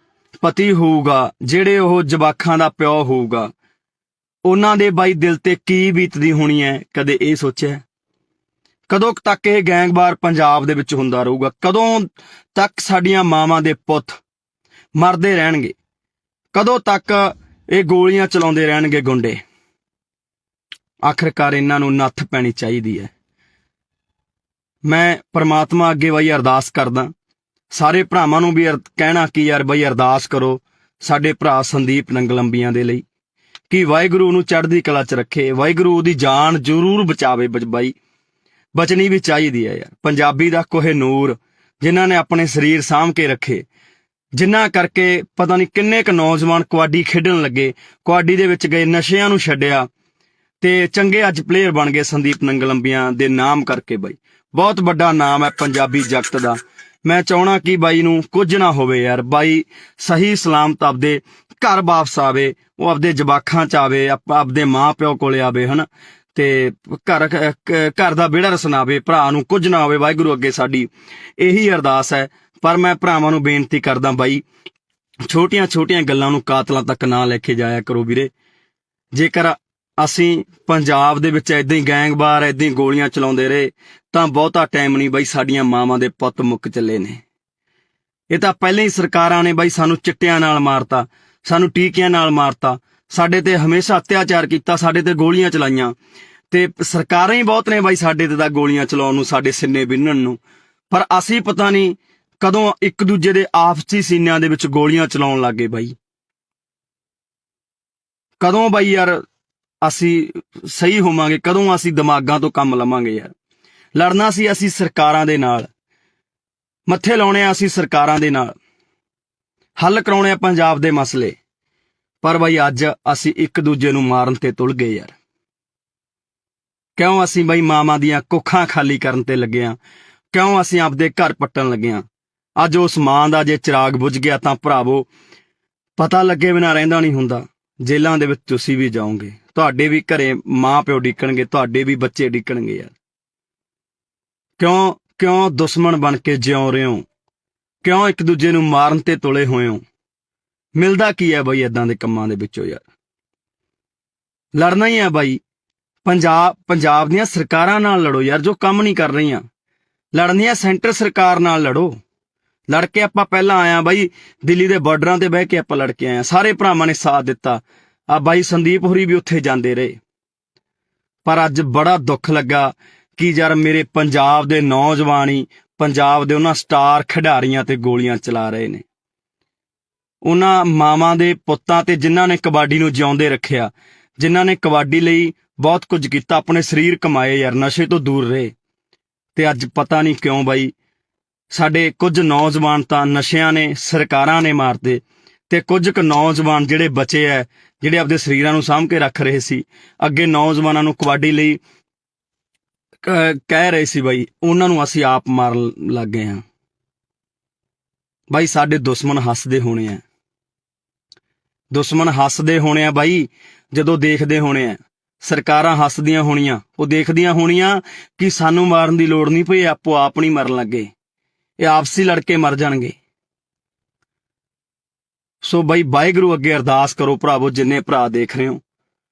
ਪਤੀ ਹੋਊਗਾ, ਜਿਹੜੇ ਉਹ ਜਵਾਕਾਂ ਦਾ ਪਿਓ ਹੋਊਗਾ, ਉਹਨਾਂ ਦੇ ਬਾਈ ਦਿਲ ਤੇ ਕੀ ਬੀਤਦੀ ਹੋਣੀ ਹੈ? ਕਦੇ ਇਹ ਸੋਚਿਆ? ਕਦੋਂ ਤੱਕ ਇਹ ਗੈਂਗਵਾਰ ਪੰਜਾਬ ਦੇ ਵਿੱਚ ਹੁੰਦਾ ਰਹੂਗਾ? ਕਦੋਂ ਤੱਕ ਸਾਡੀਆਂ ਮਾਵਾਂ ਦੇ ਪੁੱਤ ਮਰਦੇ ਰਹਿਣਗੇ? ਕਦੋਂ ਤੱਕ ਇਹ ਗੋਲੀਆਂ ਚਲਾਉਂਦੇ ਰਹਿਣਗੇ ਗੁੰਡੇ? ਆਖਰਕਾਰ ਇਹਨਾਂ ਨੂੰ ਨੱਥ ਪੈਣੀ ਚਾਹੀਦੀ ਹੈ। ਮੈਂ ਪਰਮਾਤਮਾ ਅੱਗੇ ਬਾਈ ਅਰਦਾਸ ਕਰਦਾ, ਸਾਰੇ ਭਰਾਵਾਂ ਨੂੰ ਵੀ ਕਹਿਣਾ ਕਿ ਯਾਰ ਬਾਈ ਅਰਦਾਸ ਕਰੋ ਸਾਡੇ ਭਰਾ ਸੰਦੀਪ ਨੰਗਲ ਅੰਬੀਆਂ ਦੇ ਲਈ, ਕਿ ਵਾਹਿਗੁਰੂ ਉਹਨੂੰ ਚੜ੍ਹਦੀ ਕਲਾ 'ਚ ਰੱਖੇ, ਵਾਹਿਗੁਰੂ ਉਹਦੀ ਜਾਨ ਜ਼ਰੂਰ ਬਚਾਵੇ। ਬਾਈ ਬਚਣੀ ਵੀ ਚਾਹੀਦੀ ਹੈ ਯਾਰ। ਪੰਜਾਬੀ ਦਾ ਕੋਹਿਨੂਰ ਜਿਨ੍ਹਾਂ ਨੇ ਆਪਣੇ ਸਰੀਰ ਸਾਂਭ ਕੇ ਰੱਖੇ, ਜਿਨ੍ਹਾਂ ਕਰਕੇ ਪਤਾ ਨਹੀਂ ਕਿੰਨੇ ਕੁ ਨੌਜਵਾਨ ਕਬੱਡੀ ਖੇਡਣ ਲੱਗੇ, ਕਬੱਡੀ ਦੇ ਵਿੱਚ ਗਏ, ਨਸ਼ਿਆਂ ਨੂੰ ਛੱਡਿਆ ਤੇ ਚੰਗੇ ਅੱਜ ਪਲੇਅਰ ਬਣ ਗਏ ਸੰਦੀਪ ਨੰਗਲ ਅੰਬੀਆਂ ਦੇ ਨਾਮ ਕਰਕੇ। ਬਾਈ ਬਹੁਤ ਵੱਡਾ ਨਾਮ ਹੈ ਪੰਜਾਬੀ ਜਗਤ ਦਾ, ਮੈਂ ਚਾਹਣਾ ਕਿ ਬਾਈ ਨੂੰ ਕੁਝ ਨਾ ਹੋਵੇ ਯਾਰ, ਬਾਈ ਸਹੀ ਸਲਾਮਤ ਆਪਦੇ ਘਰ ਵਾਪਸ ਆਵੇ, ਉਹ ਆਪਦੇ ਜਵਾਕਾਂ ਚ ਆਵੇ, ਆਪਦੇ ਮਾਂ ਪਿਓ ਕੋਲੇ ਆਵੇ ਹਨ, ਤੇ ਘਰ ਦਾ ਵਿਹੜਾ ਰਸਨਾਵੇ, ਭਰਾ ਨੂੰ ਕੁਝ ਨਾ ਹੋਵੇ। ਵਾਹਿਗੁਰੂ ਅੱਗੇ ਸਾਡੀ ਇਹੀ ਅਰਦਾਸ ਹੈ। ਪਰ ਮੈਂ ਭਰਾਵਾਂ ਨੂੰ ਬੇਨਤੀ ਕਰਦਾ ਬਾਈ, ਛੋਟੀਆਂ ਛੋਟੀਆਂ ਗੱਲਾਂ ਨੂੰ ਕਾਤਲਾਂ ਤੱਕ ਨਾ ਲੈ ਕੇ ਜਾਇਆ ਕਰੋ ਵੀਰੇ। ਜੇਕਰ ਅਸੀਂ ਪੰਜਾਬ ਦੇ ਵਿੱਚ ਏਦਾਂ ਹੀ ਗੈਂਗਵਾਰ ਏਦਾਂ ਹੀ ਗੋਲੀਆਂ ਚਲਾਉਂਦੇ ਰਹੇ ਤਾਂ ਬਹੁਤਾ ਟਾਈਮ ਨਹੀਂ ਬਾਈ, ਸਾਡੀਆਂ ਮਾਵਾਂ ਦੇ ਪੁੱਤ ਮੁੱਕ ਚੱਲੇ ਨੇ। ਇਹ ਤਾਂ ਪਹਿਲਾਂ ਹੀ ਸਰਕਾਰਾਂ ਨੇ ਬਾਈ ਸਾਨੂੰ ਚਿੱਟਿਆਂ ਨਾਲ ਮਾਰਤਾ, ਸਾਨੂੰ ਟੀਕਿਆਂ ਨਾਲ ਮਾਰਤਾ, ਸਾਡੇ ਤੇ ਹਮੇਸ਼ਾ ਅਤਿਆਚਾਰ ਕੀਤਾ, ਸਾਡੇ ਤੇ ਗੋਲੀਆਂ ਚਲਾਈਆਂ, ਤੇ ਸਰਕਾਰਾਂ ਹੀ ਬਹੁਤ ਨੇ ਬਾਈ ਸਾਡੇ ਤੇ ਤਾਂ ਗੋਲੀਆਂ ਚਲਾਉਣ ਨੂੰ, ਸਾਡੇ ਸਿੰਨੇ ਬਿੰਨਣ ਨੂੰ। ਪਰ ਅਸੀਂ ਪਤਾ ਨਹੀਂ ਕਦੋਂ ਇੱਕ ਦੂਜੇ ਦੇ ਆਪਸੀ ਸੀਨਿਆਂ ਦੇ ਵਿੱਚ ਗੋਲੀਆਂ ਚਲਾਉਣ ਲੱਗੇ ਬਾਈ। ਕਦੋਂ ਬਾਈ ਯਾਰ ਅਸੀਂ ਸਹੀ ਹੋਵਾਂਗੇ, ਕਦੋਂ ਅਸੀਂ ਦਿਮਾਗਾਂ ਤੋਂ ਕੰਮ ਲਵਾਂਗੇ ਯਾਰ। ਲੜਨਾ ਸੀ ਅਸੀਂ ਸਰਕਾਰਾਂ ਦੇ ਨਾਲ, ਮੱਥੇ ਲਾਉਣੇ ਆ ਅਸੀਂ ਸਰਕਾਰਾਂ ਦੇ ਨਾਲ, ਹੱਲ ਕਰਾਉਣੇ ਆ ਪੰਜਾਬ ਦੇ ਮਸਲੇ। ਪਰ ਬਾਈ ਅੱਜ ਅਸੀਂ ਇੱਕ ਦੂਜੇ ਨੂੰ ਮਾਰਨ ਤੇ ਤੁਲ ਗਏ ਯਾਰ। ਕਿਉਂ ਅਸੀਂ ਬਾਈ ਮਾਵਾਂ ਦੀਆਂ ਕੁੱਖਾਂ ਖਾਲੀ ਕਰਨ ਤੇ ਲੱਗੇ ਆ? ਕਿਉਂ ਅਸੀਂ ਆਪਦੇ ਘਰ ਪੱਟਣ ਲੱਗੇ ਆ? ਅੱਜ ਉਸ ਮਾਂ ਦਾ ਜੇ ਚਿਰਾਗ ਬੁਝ ਗਿਆ ਤਾਂ ਭਰਾਵੋ ਪਤਾ ਲੱਗੇ ਬਿਨਾਂ ਰਹਿੰਦਾ ਨਹੀਂ ਹੁੰਦਾ। ਜੇਲ੍ਹਾਂ ਦੇ ਵਿੱਚ ਤੁਸੀਂ ਵੀ ਜਾਓਗੇ, ਤੁਹਾਡੇ ਵੀ ਘਰੇ ਮਾਂ ਪਿਓ ਡਿੱਕਣਗੇ, ਤੁਹਾਡੇ ਵੀ ਬੱਚੇ ਡਿੱਕਣਗੇ ਯਾਰ। ਕਿਉਂ ਦੁਸ਼ਮਣ ਬਣ ਕੇ ਜਿਉਂ ਰਹੇ ਹੋ? ਕਿਉਂ ਇੱਕ ਦੂਜੇ ਨੂੰ ਮਾਰਨ ਤੇ ਤੁਲੇ ਹੋਏ ਹੋ? ਮਿਲਦਾ ਕੀ ਹੈ ਬਾਈ ਏਦਾਂ ਦੇ ਕੰਮਾਂ ਦੇ ਵਿੱਚੋਂ ਯਾਰ? ਲੜਨਾ ਹੀ ਹੈ ਬਾਈ। ਪੰਜਾਬ ਦੀਆਂ ਸਰਕਾਰਾਂ ਨਾਲ ਲੜੋ ਯਾਰ, ਜੋ ਕੰਮ ਨਹੀਂ ਕਰ ਰਹੀਆਂ। ਲੜਨੀ ਹੈ ਸੈਂਟਰ ਸਰਕਾਰ ਨਾਲ ਲੜੋ। ਲੜ ਕੇ ਆਪਾਂ ਪਹਿਲਾਂ ਆਇਆ ਬਾਈ, ਦਿੱਲੀ ਦੇ ਬਾਰਡਰਾਂ ਤੇ ਬਹਿ ਕੇ ਆਪਾਂ ਲੜ ਕੇ ਆਏ, ਸਾਰੇ ਭਰਾਵਾਂ ਨੇ ਸਾਥ ਦਿੱਤਾ। ਆ ਬਾਈ ਸੰਦੀਪ ਹੋਰੀ ਵੀ ਉੱਥੇ ਜਾਂਦੇ ਰਹੇ। ਪਰ ਅੱਜ ਬੜਾ ਦੁੱਖ ਲੱਗਾ ਕਿ ਯਾਰ ਮੇਰੇ ਪੰਜਾਬ ਦੇ ਨੌਜਵਾਨ ਹੀ ਪੰਜਾਬ ਦੇ ਉਹਨਾਂ ਸਟਾਰ ਖਿਡਾਰੀਆਂ ਤੇ ਗੋਲੀਆਂ ਚਲਾ ਰਹੇ ਨੇ। ਉਹਨਾਂ ਮਾਵਾਂ ਦੇ ਪੁੱਤਾਂ ਤੇ ਜਿਨ੍ਹਾਂ ਨੇ ਕਬੱਡੀ ਨੂੰ ਜਿਉਂਦੇ ਰੱਖਿਆ, ਜਿਨ੍ਹਾਂ ਨੇ ਕਬੱਡੀ ਲਈ ਬਹੁਤ ਕੁਝ ਕੀਤਾ, ਆਪਣੇ ਸਰੀਰ ਕਮਾਏ ਯਾਰ, ਨਸ਼ੇ ਤੋਂ ਦੂਰ ਰਹੇ। ਤੇ ਅੱਜ ਪਤਾ ਨਹੀਂ ਕਿਉਂ ਬਾਈ ਸਾਡੇ ਕੁਝ ਨੌਜਵਾਨ ਤਾਂ ਨਸ਼ਿਆਂ ਨੇ, ਸਰਕਾਰਾਂ ਨੇ ਮਾਰਤੇ, ਤੇ ਕੁਝ ਕੁ ਨੌਜਵਾਨ ਜਿਹੜੇ ਬਚੇ ਐ, ਜਿਹੜੇ ਆਪਦੇ ਸਰੀਰਾਂ ਨੂੰ ਸਾਂਭ ਕੇ ਰੱਖ ਰਹੇ ਸੀ, ਅੱਗੇ ਨੌਜਵਾਨਾਂ ਨੂੰ ਕਬੱਡੀ ਲਈ ਕਹਿ ਰਹੇ ਸੀ ਬਾਈ, ਉਹਨਾਂ ਨੂੰ ਅਸੀਂ ਆਪ ਮਾਰਨ ਲੱਗ ਗਏ ਹਾਂ ਬਾਈ। ਸਾਡੇ ਦੁਸ਼ਮਣ ਹੱਸਦੇ ਹੋਣੇ ਆ, ਦੁਸ਼ਮਣ ਹੱਸਦੇ ਹੋਣੇ ਆ ਬਾਈ, ਜਦੋਂ ਦੇਖਦੇ ਹੋਣੇ ਆ। ਸਰਕਾਰਾਂ ਹੱਸਦੀਆਂ ਹੋਣੀਆਂ, ਉਹ ਦੇਖਦੀਆਂ ਹੋਣੀਆਂ ਕਿ ਸਾਨੂੰ ਮਾਰਨ ਦੀ ਲੋੜ ਨਹੀਂ ਪਈ, ਆਪੋ ਆਪ ਨਹੀਂ ਮਰਨ ਲੱਗੇ, ਇਹ ਆਪਸੀ ਲੜ ਕੇ ਮਰ ਜਾਣਗੇ। ਸੋ ਬਾਈ ਵਾਹਿਗੁਰੂ ਅੱਗੇ ਅਰਦਾਸ ਕਰੋ ਭਰਾਵੋ, ਜਿੰਨੇ ਭਰਾ ਦੇਖ ਰਹੇ ਹੋ,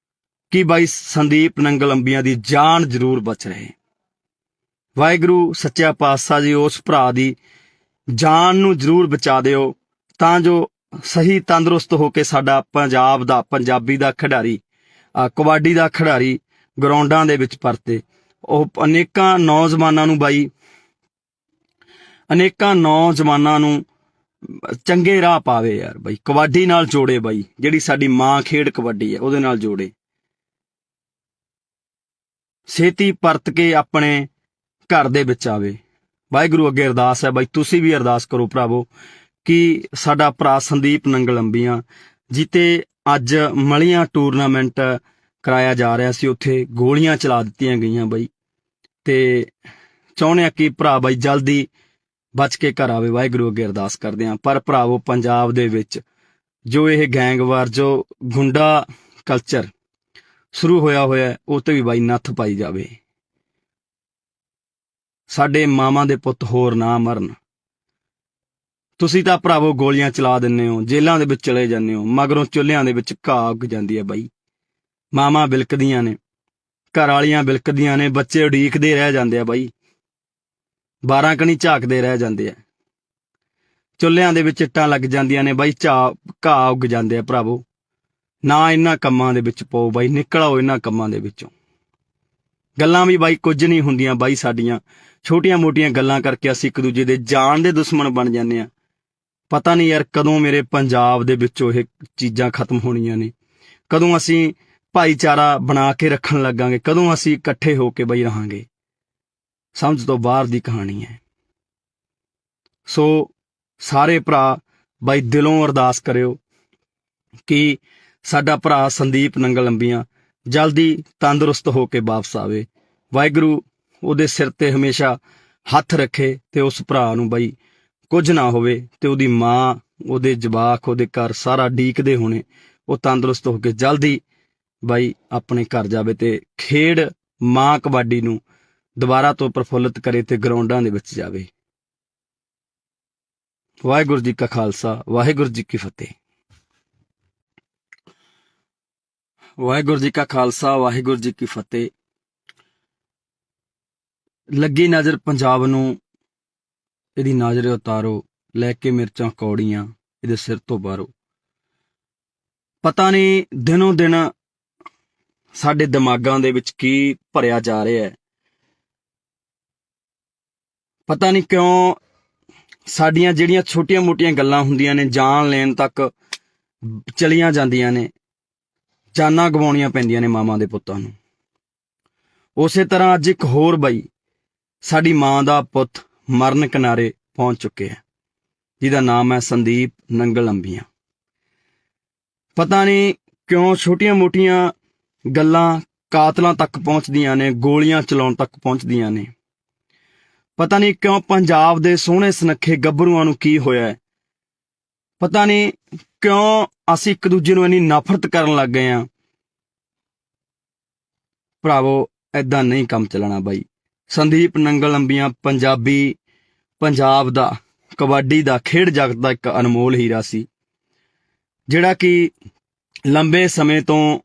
ਕਿ ਬਾਈ ਸੰਦੀਪ ਨੰਗਲ ਅੰਬੀਆਂ ਦੀ ਜਾਨ ਜ਼ਰੂਰ ਬਚ ਰਹੇ। ਵਾਹਿਗੁਰੂ ਸੱਚਾ ਪਾਤਸ਼ਾਹ ਜੀ ਉਸ ਭਰਾ ਦੀ ਜਾਨ ਨੂੰ ਜ਼ਰੂਰ ਬਚਾ ਦਿਓ, ਤਾਂ ਜੋ ਸਹੀ ਤੰਦਰੁਸਤ ਹੋ ਕੇ ਸਾਡਾ ਪੰਜਾਬ ਦਾ, ਪੰਜਾਬੀ ਦਾ ਖਿਡਾਰੀ, ਕਬੱਡੀ ਦਾ ਖਿਡਾਰੀ ਗਰਾਊਂਡਾਂ ਦੇ ਵਿੱਚ ਪਰਤੇ। ਉਹ ਅਨੇਕਾਂ ਨੌਜਵਾਨਾਂ ਨੂੰ ਬਾਈ, ਅਨੇਕਾਂ ਨੌਜਵਾਨਾਂ ਨੂੰ ਚੰਗੇ ਰਾਹ ਪਾਵੇ ਯਾਰ ਬਾਈ, ਕਬੱਡੀ ਨਾਲ ਜੋੜੇ ਬਾਈ, ਜਿਹੜੀ ਸਾਡੀ ਮਾਂ ਖੇਡ ਕਬੱਡੀ ਹੈ ਉਹਦੇ ਨਾਲ ਜੋੜੇ। ਛੇਤੀ ਪਰਤ ਕੇ ਆਪਣੇ ਘਰ ਦੇ ਵਿੱਚ ਆਵੇ। ਵਾਹਿਗੁਰੂ ਅੱਗੇ ਅਰਦਾਸ ਹੈ ਬਾਈ, ਤੁਸੀਂ ਵੀ ਅਰਦਾਸ ਕਰੋ ਭਰਾਵੋ ਕਿ ਸਾਡਾ ਭਰਾ ਸੰਦੀਪ ਨੰਗਲ ਅੰਬੀਆਂ ਜਿੱਤੇ ਅੱਜ ਮਲੀਆਂ ਟੂਰਨਾਮੈਂਟ ਕਰਾਇਆ ਜਾ ਰਿਹਾ ਸੀ, ਉੱਥੇ ਗੋਲੀਆਂ ਚਲਾ ਦਿੱਤੀਆਂ ਗਈਆਂ ਬਾਈ, ਤੇ ਚਾਹੁੰਦੇ ਆ ਕਿ ਭਰਾ ਬਾਈ ਜਲਦੀ ਬਚ ਕੇ ਘਰ ਆਵੇ। ਵਾਹਿਗੁਰੂ ਅੱਗੇ ਅਰਦਾਸ ਕਰਦੇ ਹਾਂ। ਪਰ ਭਰਾਵੋ ਪੰਜਾਬ ਦੇ ਵਿੱਚ ਜੋ ਇਹ ਗੈਂਗਵਾਰ, ਜੋ ਗੁੰਡਾ ਕਲਚਰ ਸ਼ੁਰੂ ਹੋਇਆ ਉਹ ਤੇ ਵੀ ਬਾਈ ਨੱਥ ਪਾਈ ਜਾਵੇ। ਸਾਡੇ ਮਾਵਾਂ ਦੇ ਪੁੱਤ ਹੋਰ ਨਾ ਮਰਨ। ਤੁਸੀਂ ਤਾਂ ਭਰਾਵੋ ਗੋਲੀਆਂ ਚਲਾ ਦਿੰਦੇ ਹੋ, ਜੇਲ੍ਹਾਂ ਦੇ ਵਿੱਚ ਚਲੇ ਜਾਂਦੇ ਹੋ, ਮਗਰੋਂ ਚੁੱਲ੍ਹਿਆਂ ਦੇ ਵਿੱਚ ਘਾਹ ਉੱਗ ਜਾਂਦੀ ਹੈ ਬਾਈ। ਮਾਵਾਂ ਬਿਲਕਦੀਆਂ ਨੇ, ਘਰ ਵਾਲੀਆਂ ਬਿਲਕਦੀਆਂ ਨੇ, ਬੱਚੇ ਉਡੀਕਦੇ ਰਹਿ ਜਾਂਦੇ ਆ ਬਾਈ, 12 ਕਣੀ ਝਾਕਦੇ ਰਹਿ ਜਾਂਦੇ ਆ, ਚੁੱਲ੍ਹਿਆਂ ਦੇ ਵਿੱਚ ਇੱਟਾਂ ਲੱਗ ਜਾਂਦੀਆਂ ਨੇ ਬਾਈ, ਘਾਹ ਉੱਗ ਜਾਂਦੇ ਆ ਭਰਾਵੋ। ਨਾ ਇਹਨਾਂ ਕੰਮਾਂ ਦੇ ਵਿੱਚ ਪਾਓ ਬਾਈ, ਨਿਕਲ ਆਓ ਇਹਨਾਂ ਕੰਮਾਂ ਦੇ ਵਿੱਚੋਂ। ਗੱਲਾਂ ਵੀ ਬਾਈ ਕੁਝ ਨਹੀਂ ਹੁੰਦੀਆਂ ਬਾਈ, ਸਾਡੀਆਂ ਛੋਟੀਆਂ ਮੋਟੀਆਂ ਗੱਲਾਂ ਕਰਕੇ ਅਸੀਂ ਇੱਕ ਦੂਜੇ ਦੇ ਜਾਨ ਦੇ ਦੁਸ਼ਮਣ ਬਣ ਜਾਂਦੇ ਆ। ਪਤਾ ਨਹੀਂ ਯਾਰ ਕਦੋਂ ਮੇਰੇ ਪੰਜਾਬ ਦੇ ਵਿੱਚੋਂ ਇਹ ਚੀਜ਼ਾਂ ਖਤਮ ਹੋਣੀਆਂ ਨੇ, ਕਦੋਂ ਅਸੀਂ ਭਾਈਚਾਰਾ ਬਣਾ ਕੇ ਰੱਖਣ ਲੱਗਾਂਗੇ, ਕਦੋਂ ਅਸੀਂ ਇਕੱਠੇ ਹੋ ਕੇ ਬਾਈ ਰਹਾਂਗੇ। ਸਮਝ ਤੋਂ ਬਾਹਰ ਦੀ ਕਹਾਣੀ ਹੈ। ਸੋ ਸਾਰੇ ਭਰਾ ਬਾਈ ਦਿਲੋਂ ਅਰਦਾਸ ਕਰਿਓ ਕਿ ਸਾਡਾ ਭਰਾ ਸੰਦੀਪ ਨੰਗਲ ਅੰਬੀਆਂ ਜਲਦੀ ਤੰਦਰੁਸਤ ਹੋ ਕੇ ਵਾਪਸ ਆਵੇ। ਵਾਹਿਗੁਰੂ ਉਹਦੇ ਸਿਰ ਤੇ ਹਮੇਸ਼ਾ ਹੱਥ ਰੱਖੇ ਤੇ ਉਸ ਭਰਾ ਨੂੰ ਬਾਈ ਕੁਝ ਨਾ ਹੋਵੇ ਤੇ ਉਹਦੀ ਮਾਂ, ਉਹਦੇ ਜਵਾਕ, ਉਹਦੇ ਘਰ ਸਾਰਾ ਡੀਕਦੇ ਹੋਣੇ, ਉਹ ਤੰਦਰੁਸਤ ਹੋ ਕੇ ਜਲਦੀ ਬਾਈ ਆਪਣੇ ਘਰ ਜਾਵੇ ਤੇ ਖੇਡ ਮਾਂ ਕਬੱਡੀ ਨੂੰ ਦੁਬਾਰਾ ਤੋਂ ਪ੍ਰਫੁੱਲਤ ਕਰੇ ਤੇ ਗਰਾਊਂਡਾਂ ਦੇ ਵਿੱਚ ਜਾਵੇ। ਵਾਹਿਗੁਰੂ ਜੀ ਕਾ ਖਾਲਸਾ, ਵਾਹਿਗੁਰੂ ਜੀ ਕੀ ਫਤਿਹ। ਵਾਹਿਗੁਰੂ ਜੀ ਕਾ ਖਾਲਸਾ, ਵਾਹਿਗੁਰੂ ਜੀ ਕੀ ਫਤਿਹ। ਲੱਗੀ ਨਜ਼ਰ ਪੰਜਾਬ ਨੂੰ, ਇਹਦੀ ਨਜ਼ਰ ਉਤਾਰੋ, ਲੈ ਕੇ ਮਿਰਚਾਂ ਕੌੜੀਆਂ ਇਹਦੇ ਸਿਰ ਤੋਂ ਬਾਹਰੋ। ਪਤਾ ਨਹੀਂ ਦਿਨੋਂ ਦਿਨ ਸਾਡੇ ਦਿਮਾਗਾਂ ਦੇ ਵਿੱਚ ਕੀ ਭਰਿਆ ਜਾ ਰਿਹਾ ਹੈ। ਪਤਾ ਨਹੀਂ ਕਿਉਂ ਸਾਡੀਆਂ ਜਿਹੜੀਆਂ ਛੋਟੀਆਂ-ਮੋਟੀਆਂ ਗੱਲਾਂ ਹੁੰਦੀਆਂ ਨੇ, ਜਾਨ ਲੈਣ ਤੱਕ ਚਲੀਆਂ ਜਾਂਦੀਆਂ ਨੇ, ਜਾਨਾਂ ਗਵਾਉਣੀਆਂ ਪੈਂਦੀਆਂ ਨੇ ਮਾਵਾਂ ਦੇ ਪੁੱਤਾਂ ਨੂੰ। ਉਸੇ ਤਰ੍ਹਾਂ ਅੱਜ ਇੱਕ ਹੋਰ ਬਾਈ, ਸਾਡੀ ਮਾਂ ਦਾ ਪੁੱਤ ਮਰਨ ਕਿਨਾਰੇ ਪਹੁੰਚ ਚੁੱਕਿਆ, ਜਿਹਦਾ ਨਾਮ ਹੈ ਸੰਦੀਪ ਨੰਗਲ ਅੰਬੀਆਂ। ਪਤਾ ਨਹੀਂ ਕਿਉਂ ਛੋਟੀਆਂ-ਮੋਟੀਆਂ ਗੱਲਾਂ ਕਾਤਲਾਂ ਤੱਕ ਪਹੁੰਚਦੀਆਂ ਨੇ, ਗੋਲੀਆਂ ਚਲਾਉਣ ਤੱਕ ਪਹੁੰਚਦੀਆਂ ਨੇ। ਪਤਾ ਨਹੀਂ ਕਿਉਂ ਪੰਜਾਬ ਦੇ ਸੋਹਣੇ ਸੁਨੱਖੇ ਗੱਭਰੂਆਂ ਨੂੰ ਕੀ ਹੋਇਆ ਹੈ। ਪਤਾ ਨਹੀਂ ਕਿਉਂ ਅਸੀਂ ਇੱਕ ਦੂਜੇ ਨੂੰ ਇੰਨੀ ਨਫ਼ਰਤ ਕਰਨ ਲੱਗ ਗਏ ਹਾਂ। ਭਰਾਵੋ, ਏਦਾਂ ਨਹੀਂ ਕੰਮ ਚੱਲਣਾ ਬਾਈ। ਸੰਦੀਪ ਨੰਗਲ ਅੰਬੀਆਂ ਪੰਜਾਬ ਦਾ ਕਬੱਡੀ ਦਾ ਖੇਡ ਜਗਤ ਦਾ ਇੱਕ ਅਨਮੋਲ ਹੀਰਾ ਸੀ, ਜਿਹੜਾ ਕਿ ਲੰਬੇ ਸਮੇਂ ਤੋਂ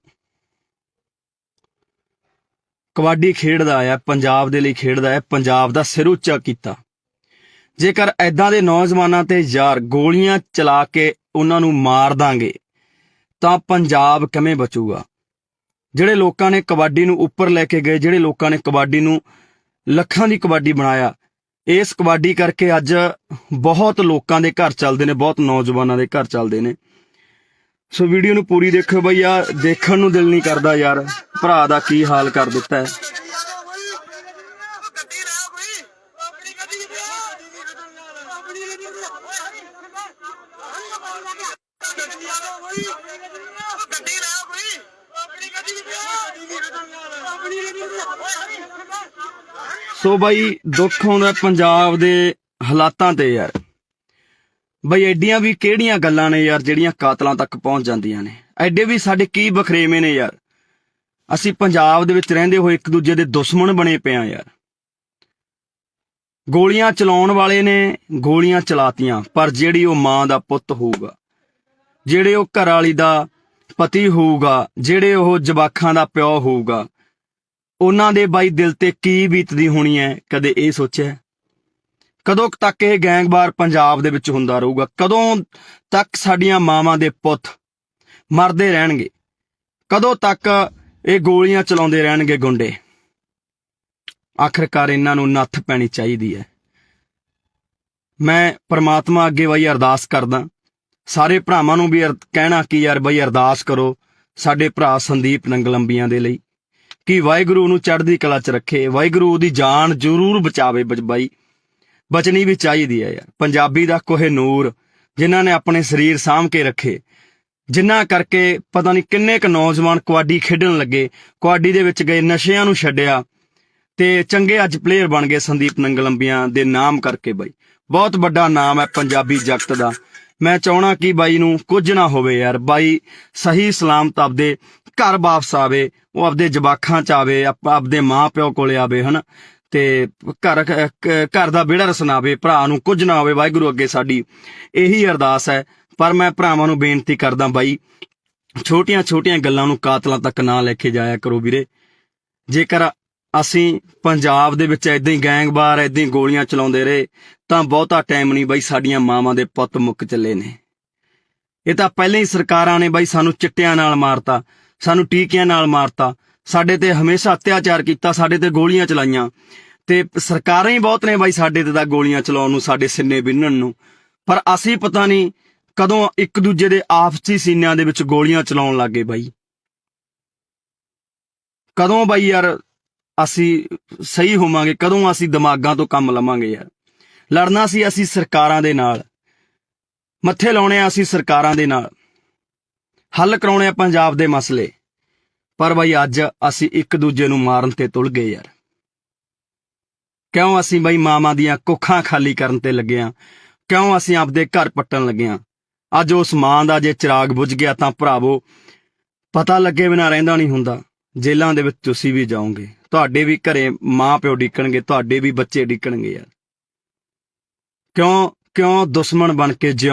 ਕਬੱਡੀ ਖੇਡਦਾ ਆਇਆ, ਪੰਜਾਬ ਦੇ ਲਈ ਖੇਡਦਾ ਹੈ, ਪੰਜਾਬ ਦਾ ਸਿਰ ਉੱਚਾ ਕੀਤਾ। ਜੇਕਰ ਐਦਾਂ ਦੇ ਨੌਜਵਾਨਾਂ ਤੇ ਯਾਰ ਗੋਲੀਆਂ ਚਲਾ ਕੇ ਉਹਨਾਂ ਨੂੰ ਮਾਰ ਦਾਂਗੇ ਤਾਂ ਪੰਜਾਬ ਕਿਵੇਂ ਬਚੂਗਾ? ਜਿਹੜੇ ਲੋਕਾਂ ਨੇ ਕਬੱਡੀ ਨੂੰ ਉੱਪਰ ਲੈ ਕੇ ਗਏ, ਜਿਹੜੇ ਲੋਕਾਂ ਨੇ ਕਬੱਡੀ ਨੂੰ ਲੱਖਾਂ ਦੀ ਕਬੱਡੀ ਬਣਾਇਆ, ਇਸ ਕਬੱਡੀ ਕਰਕੇ ਅੱਜ ਬਹੁਤ ਲੋਕਾਂ ਦੇ ਘਰ ਚੱਲਦੇ ਨੇ, ਬਹੁਤ ਨੌਜਵਾਨਾਂ ਦੇ ਘਰ ਚੱਲਦੇ ਨੇ। ਸੋ ਵੀਡੀਓ ਨੂੰ ਪੂਰੀ ਦੇਖਿਓ ਬਈ, ਆ ਦੇਖਣ ਨੂੰ ਦਿਲ ਨਹੀਂ ਕਰਦਾ ਯਾਰ, ਭਰਾ ਦਾ ਕੀ ਹਾਲ ਕਰ ਦਿੱਤਾ ਹੈ। ਸੋ ਬਾਈ ਦੁੱਖ ਆਉਂਦਾ ਪੰਜਾਬ ਦੇ ਹਾਲਾਤਾਂ ਤੇ ਯਾਰ। ਬਈ ਐਡੀਆਂ ਵੀ ਕਿਹੜੀਆਂ ਗੱਲਾਂ ਨੇ ਯਾਰ ਜਿਹੜੀਆਂ ਕਾਤਲਾਂ ਤੱਕ ਪਹੁੰਚ ਜਾਂਦੀਆਂ ਨੇ? ਐਡੇ ਵੀ ਸਾਡੇ ਕੀ ਬਖਰੇਵੇਂ ਨੇ ਯਾਰ? ਅਸੀਂ ਪੰਜਾਬ ਦੇ ਵਿੱਚ ਰਹਿੰਦੇ ਹੋਏ ਇੱਕ ਦੂਜੇ ਦੇ ਦੁਸ਼ਮਣ ਬਣੇ ਪਏ ਆ ਯਾਰ। ਗੋਲੀਆਂ ਚਲਾਉਣ ਵਾਲੇ ਨੇ ਗੋਲੀਆਂ ਚਲਾਤੀਆਂ, ਪਰ ਜਿਹੜੀ ਉਹ ਮਾਂ ਦਾ ਪੁੱਤ ਹੋਊਗਾ, ਜਿਹੜੇ ਉਹ ਘਰ ਵਾਲੀ ਦਾ ਪਤੀ ਹੋਊਗਾ, ਜਿਹੜੇ ਉਹ ਜਵਾਕਾਂ ਦਾ ਪਿਓ ਹੋਊਗਾ, ਉਹਨਾਂ ਦੇ ਬਾਈ ਦਿਲ ਤੇ ਕੀ ਬੀਤਦੀ ਹੋਣੀ ਹੈ? ਕਦੇ ਇਹ ਸੋਚਿਆ? ਕਦੋਂ ਤੱਕ ਇਹ ਗੈਂਗਵਾਰ ਪੰਜਾਬ ਦੇ ਵਿੱਚ ਹੁੰਦਾ ਰਹੂਗਾ? ਕਦੋਂ ਤੱਕ ਸਾਡੀਆਂ ਮਾਵਾਂ ਦੇ ਪੁੱਤ ਮਰਦੇ ਰਹਿਣਗੇ? ਕਦੋਂ ਤੱਕ ਇਹ ਗੋਲੀਆਂ ਚਲਾਉਂਦੇ ਰਹਿਣਗੇ ਗੁੰਡੇ? ਆਖਰਕਾਰ ਇਹਨਾਂ ਨੂੰ ਨੱਥ ਪੈਣੀ ਚਾਹੀਦੀ ਹੈ। ਮੈਂ ਪ੍ਰਮਾਤਮਾ ਅੱਗੇ ਬਈ ਅਰਦਾਸ ਕਰਦਾ, ਸਾਰੇ ਭਰਾਵਾਂ ਨੂੰ ਵੀ ਕਹਿਣਾ ਕਿ ਯਾਰ ਬਈ ਅਰਦਾਸ ਕਰੋ ਸਾਡੇ ਭਰਾ ਸੰਦੀਪ ਨੰਗਲ ਅੰਬੀਆਂ ਦੇ ਲਈ, ਕਿ ਵਾਹਿਗੁਰੂ ਨੂੰ ਚੜ੍ਹਦੀ ਕਲਾ 'ਚ ਰੱਖੇ, ਵਾਹਿਗੁਰੂ ਉਹਦੀ ਜਾਨ ਜ਼ਰੂਰ ਬਚਾਵੇ। ਬਾਈ ਬਚਣੀ ਵੀ ਚਾਹੀਦੀ ਹੈ ਯਾਰ। ਪੰਜਾਬੀ ਦਾ ਕੋਹਿਨੂਰ ਜਿਨ੍ਹਾਂ ਨੇ ਆਪਣੇ ਸਰੀਰ ਸਾਂਭ ਕੇ ਰੱਖੇ, ਜਿਨ੍ਹਾਂ ਕਰਕੇ ਪਤਾ ਨਹੀਂ ਕਿੰਨੇ ਕੁ ਨੌਜਵਾਨ ਕਬੱਡੀ ਖੇਡਣ ਲੱਗੇ, ਕਬੱਡੀ ਦੇ ਵਿੱਚ ਗਏ, ਨਸ਼ਿਆਂ ਨੂੰ ਛੱਡਿਆ ਤੇ ਚੰਗੇ ਅੱਜ ਪਲੇਅਰ ਬਣ ਗਏ ਸੰਦੀਪ ਨੰਗਲ ਅੰਬੀਆਂ ਦੇ ਨਾਮ ਕਰਕੇ। ਬਾਈ ਬਹੁਤ ਵੱਡਾ ਨਾਮ ਹੈ ਪੰਜਾਬੀ ਜਗਤ ਦਾ। ਮੈਂ ਚਾਹਣਾ ਕਿ ਬਾਈ ਨੂੰ ਕੁਝ ਨਾ ਹੋਵੇ ਯਾਰ, ਬਾਈ ਸਹੀ ਸਲਾਮਤ ਆਪਦੇ ਘਰ ਵਾਪਸ ਆਵੇ, ਉਹ ਆਪਦੇ ਜਵਾਕਾਂ 'ਚ ਆਵੇ, ਆਪਦੇ ਮਾਂ ਪਿਓ ਕੋਲੇ ਆਵੇ, ਹਨਾ, ਤੇ ਘਰ ਦਾ ਵਿਹੜਾ ਰਸਨਾਵੇ, ਭਰਾ ਨੂੰ ਕੁਝ ਨਾ ਹੋਵੇ। ਵਾਹਿਗੁਰੂ ਅੱਗੇ ਸਾਡੀ ਇਹੀ ਅਰਦਾਸ ਹੈ। ਪਰ ਮੈਂ ਭਰਾਵਾਂ ਨੂੰ ਬੇਨਤੀ ਕਰਦਾ ਬਾਈ, ਛੋਟੀਆਂ ਗੱਲਾਂ ਨੂੰ ਕਾਤਲਾਂ ਤੱਕ ਨਾ ਲੈ ਕੇ ਜਾਇਆ ਕਰੋ ਵੀਰੇ। ਜੇਕਰ ਅਸੀਂ ਪੰਜਾਬ ਦੇ ਵਿੱਚ ਏਦਾਂ ਹੀ ਗੈਂਗਵਾਰ, ਏਦਾਂ ਹੀ ਗੋਲੀਆਂ ਚਲਾਉਂਦੇ ਰਹੇ ਤਾਂ ਬਹੁਤਾ ਟਾਈਮ ਨਹੀਂ ਬਾਈ, ਸਾਡੀਆਂ ਮਾਵਾਂ ਦੇ ਪੁੱਤ ਮੁੱਕ ਚੱਲੇ ਨੇ। ਇਹ ਤਾਂ ਪਹਿਲਾਂ ਹੀ ਸਰਕਾਰਾਂ ਨੇ ਬਾਈ ਸਾਨੂੰ ਚਿੱਟਿਆਂ ਨਾਲ ਮਾਰਤਾ, ਸਾਨੂੰ ਟੀਕਿਆਂ ਨਾਲ ਮਾਰਤਾ, ਸਾਡੇ ਤੇ ਹਮੇਸ਼ਾ ਅਤਿਆਚਾਰ ਕੀਤਾ, ਸਾਡੇ ਤੇ ਗੋਲੀਆਂ ਚਲਾਈਆਂ, ਤੇ ਸਰਕਾਰਾਂ ਹੀ ਬਹੁਤ ਨੇ ਬਾਈ ਸਾਡੇ ਤੇ ਤਾਂ ਗੋਲੀਆਂ ਚਲਾਉਣ ਨੂੰ, ਸਾਡੇ ਸਿੰਨੇ ਬਿੰਨਣ ਨੂੰ। ਪਰ ਅਸੀਂ ਪਤਾ ਨਹੀਂ ਕਦੋਂ ਇੱਕ ਦੂਜੇ ਦੇ ਆਪਸੀ ਸੀਨਿਆਂ ਦੇ ਵਿੱਚ ਗੋਲੀਆਂ ਚਲਾਉਣ ਲੱਗ ਗਏ ਬਾਈ। ਕਦੋਂ ਬਾਈ ਯਾਰ ਅਸੀਂ ਸਹੀ ਹੋਵਾਂਗੇ? ਕਦੋਂ ਅਸੀਂ ਦਿਮਾਗਾਂ ਤੋਂ ਕੰਮ ਲਵਾਂਗੇ ਯਾਰ? ਲੜਨਾ ਸੀ ਅਸੀਂ ਸਰਕਾਰਾਂ ਦੇ ਨਾਲ, ਮੱਥੇ ਲਾਉਣੇ ਆ ਅਸੀਂ ਸਰਕਾਰਾਂ ਦੇ ਨਾਲ, ਹੱਲ ਕਰਾਉਣੇ ਆ ਪੰਜਾਬ ਦੇ ਮਸਲੇ। ਪਰ ਬਾਈ ਅੱਜ ਅਸੀਂ ਇੱਕ ਦੂਜੇ ਨੂੰ ਮਾਰਨ ਤੇ ਤੁਲ ਗਏ ਯਾਰ। ਕਿਉਂ? ਅਸੀਂ ਬਾਈ ਮਾਵਾਂ ਦੀਆਂ ਕੁੱਖਾਂ ਖਾਲੀ ਕਰਨ ਤੇ ਲੱਗੇ ਆ, ਕਿਉਂ ਅਸੀਂ ਆਪਦੇ ਘਰ ਪੱਟਣ ਲੱਗੇ ਹਾਂ? ਅੱਜ ਉਸ ਮਾਂ ਦਾ ਜੇ ਚਿਰਾਗ ਬੁਝ ਗਿਆ ਤਾਂ ਭਰਾਵੋ, ਪਤਾ ਲੱਗੇ ਬਿਨਾਂ ਰਹਿੰਦਾ ਨਹੀਂ ਹੁੰਦਾ। ਜੇਲ੍ਹਾਂ ਦੇ ਵਿੱਚ ਤੁਸੀਂ ਵੀ ਜਾਓਗੇ, ਤੁਹਾਡੇ ਵੀ ਘਰੇ ਮਾਂ ਪਿਓ ਡਿੱਕਣਗੇ, ਤੁਹਾਡੇ ਵੀ ਬੱਚੇ ਡਿੱਕਣਗੇ ਯਾਰ। ਕਿਉਂ ਦੁਸ਼ਮਣ ਬਣ ਕੇ ਜਿਉਂ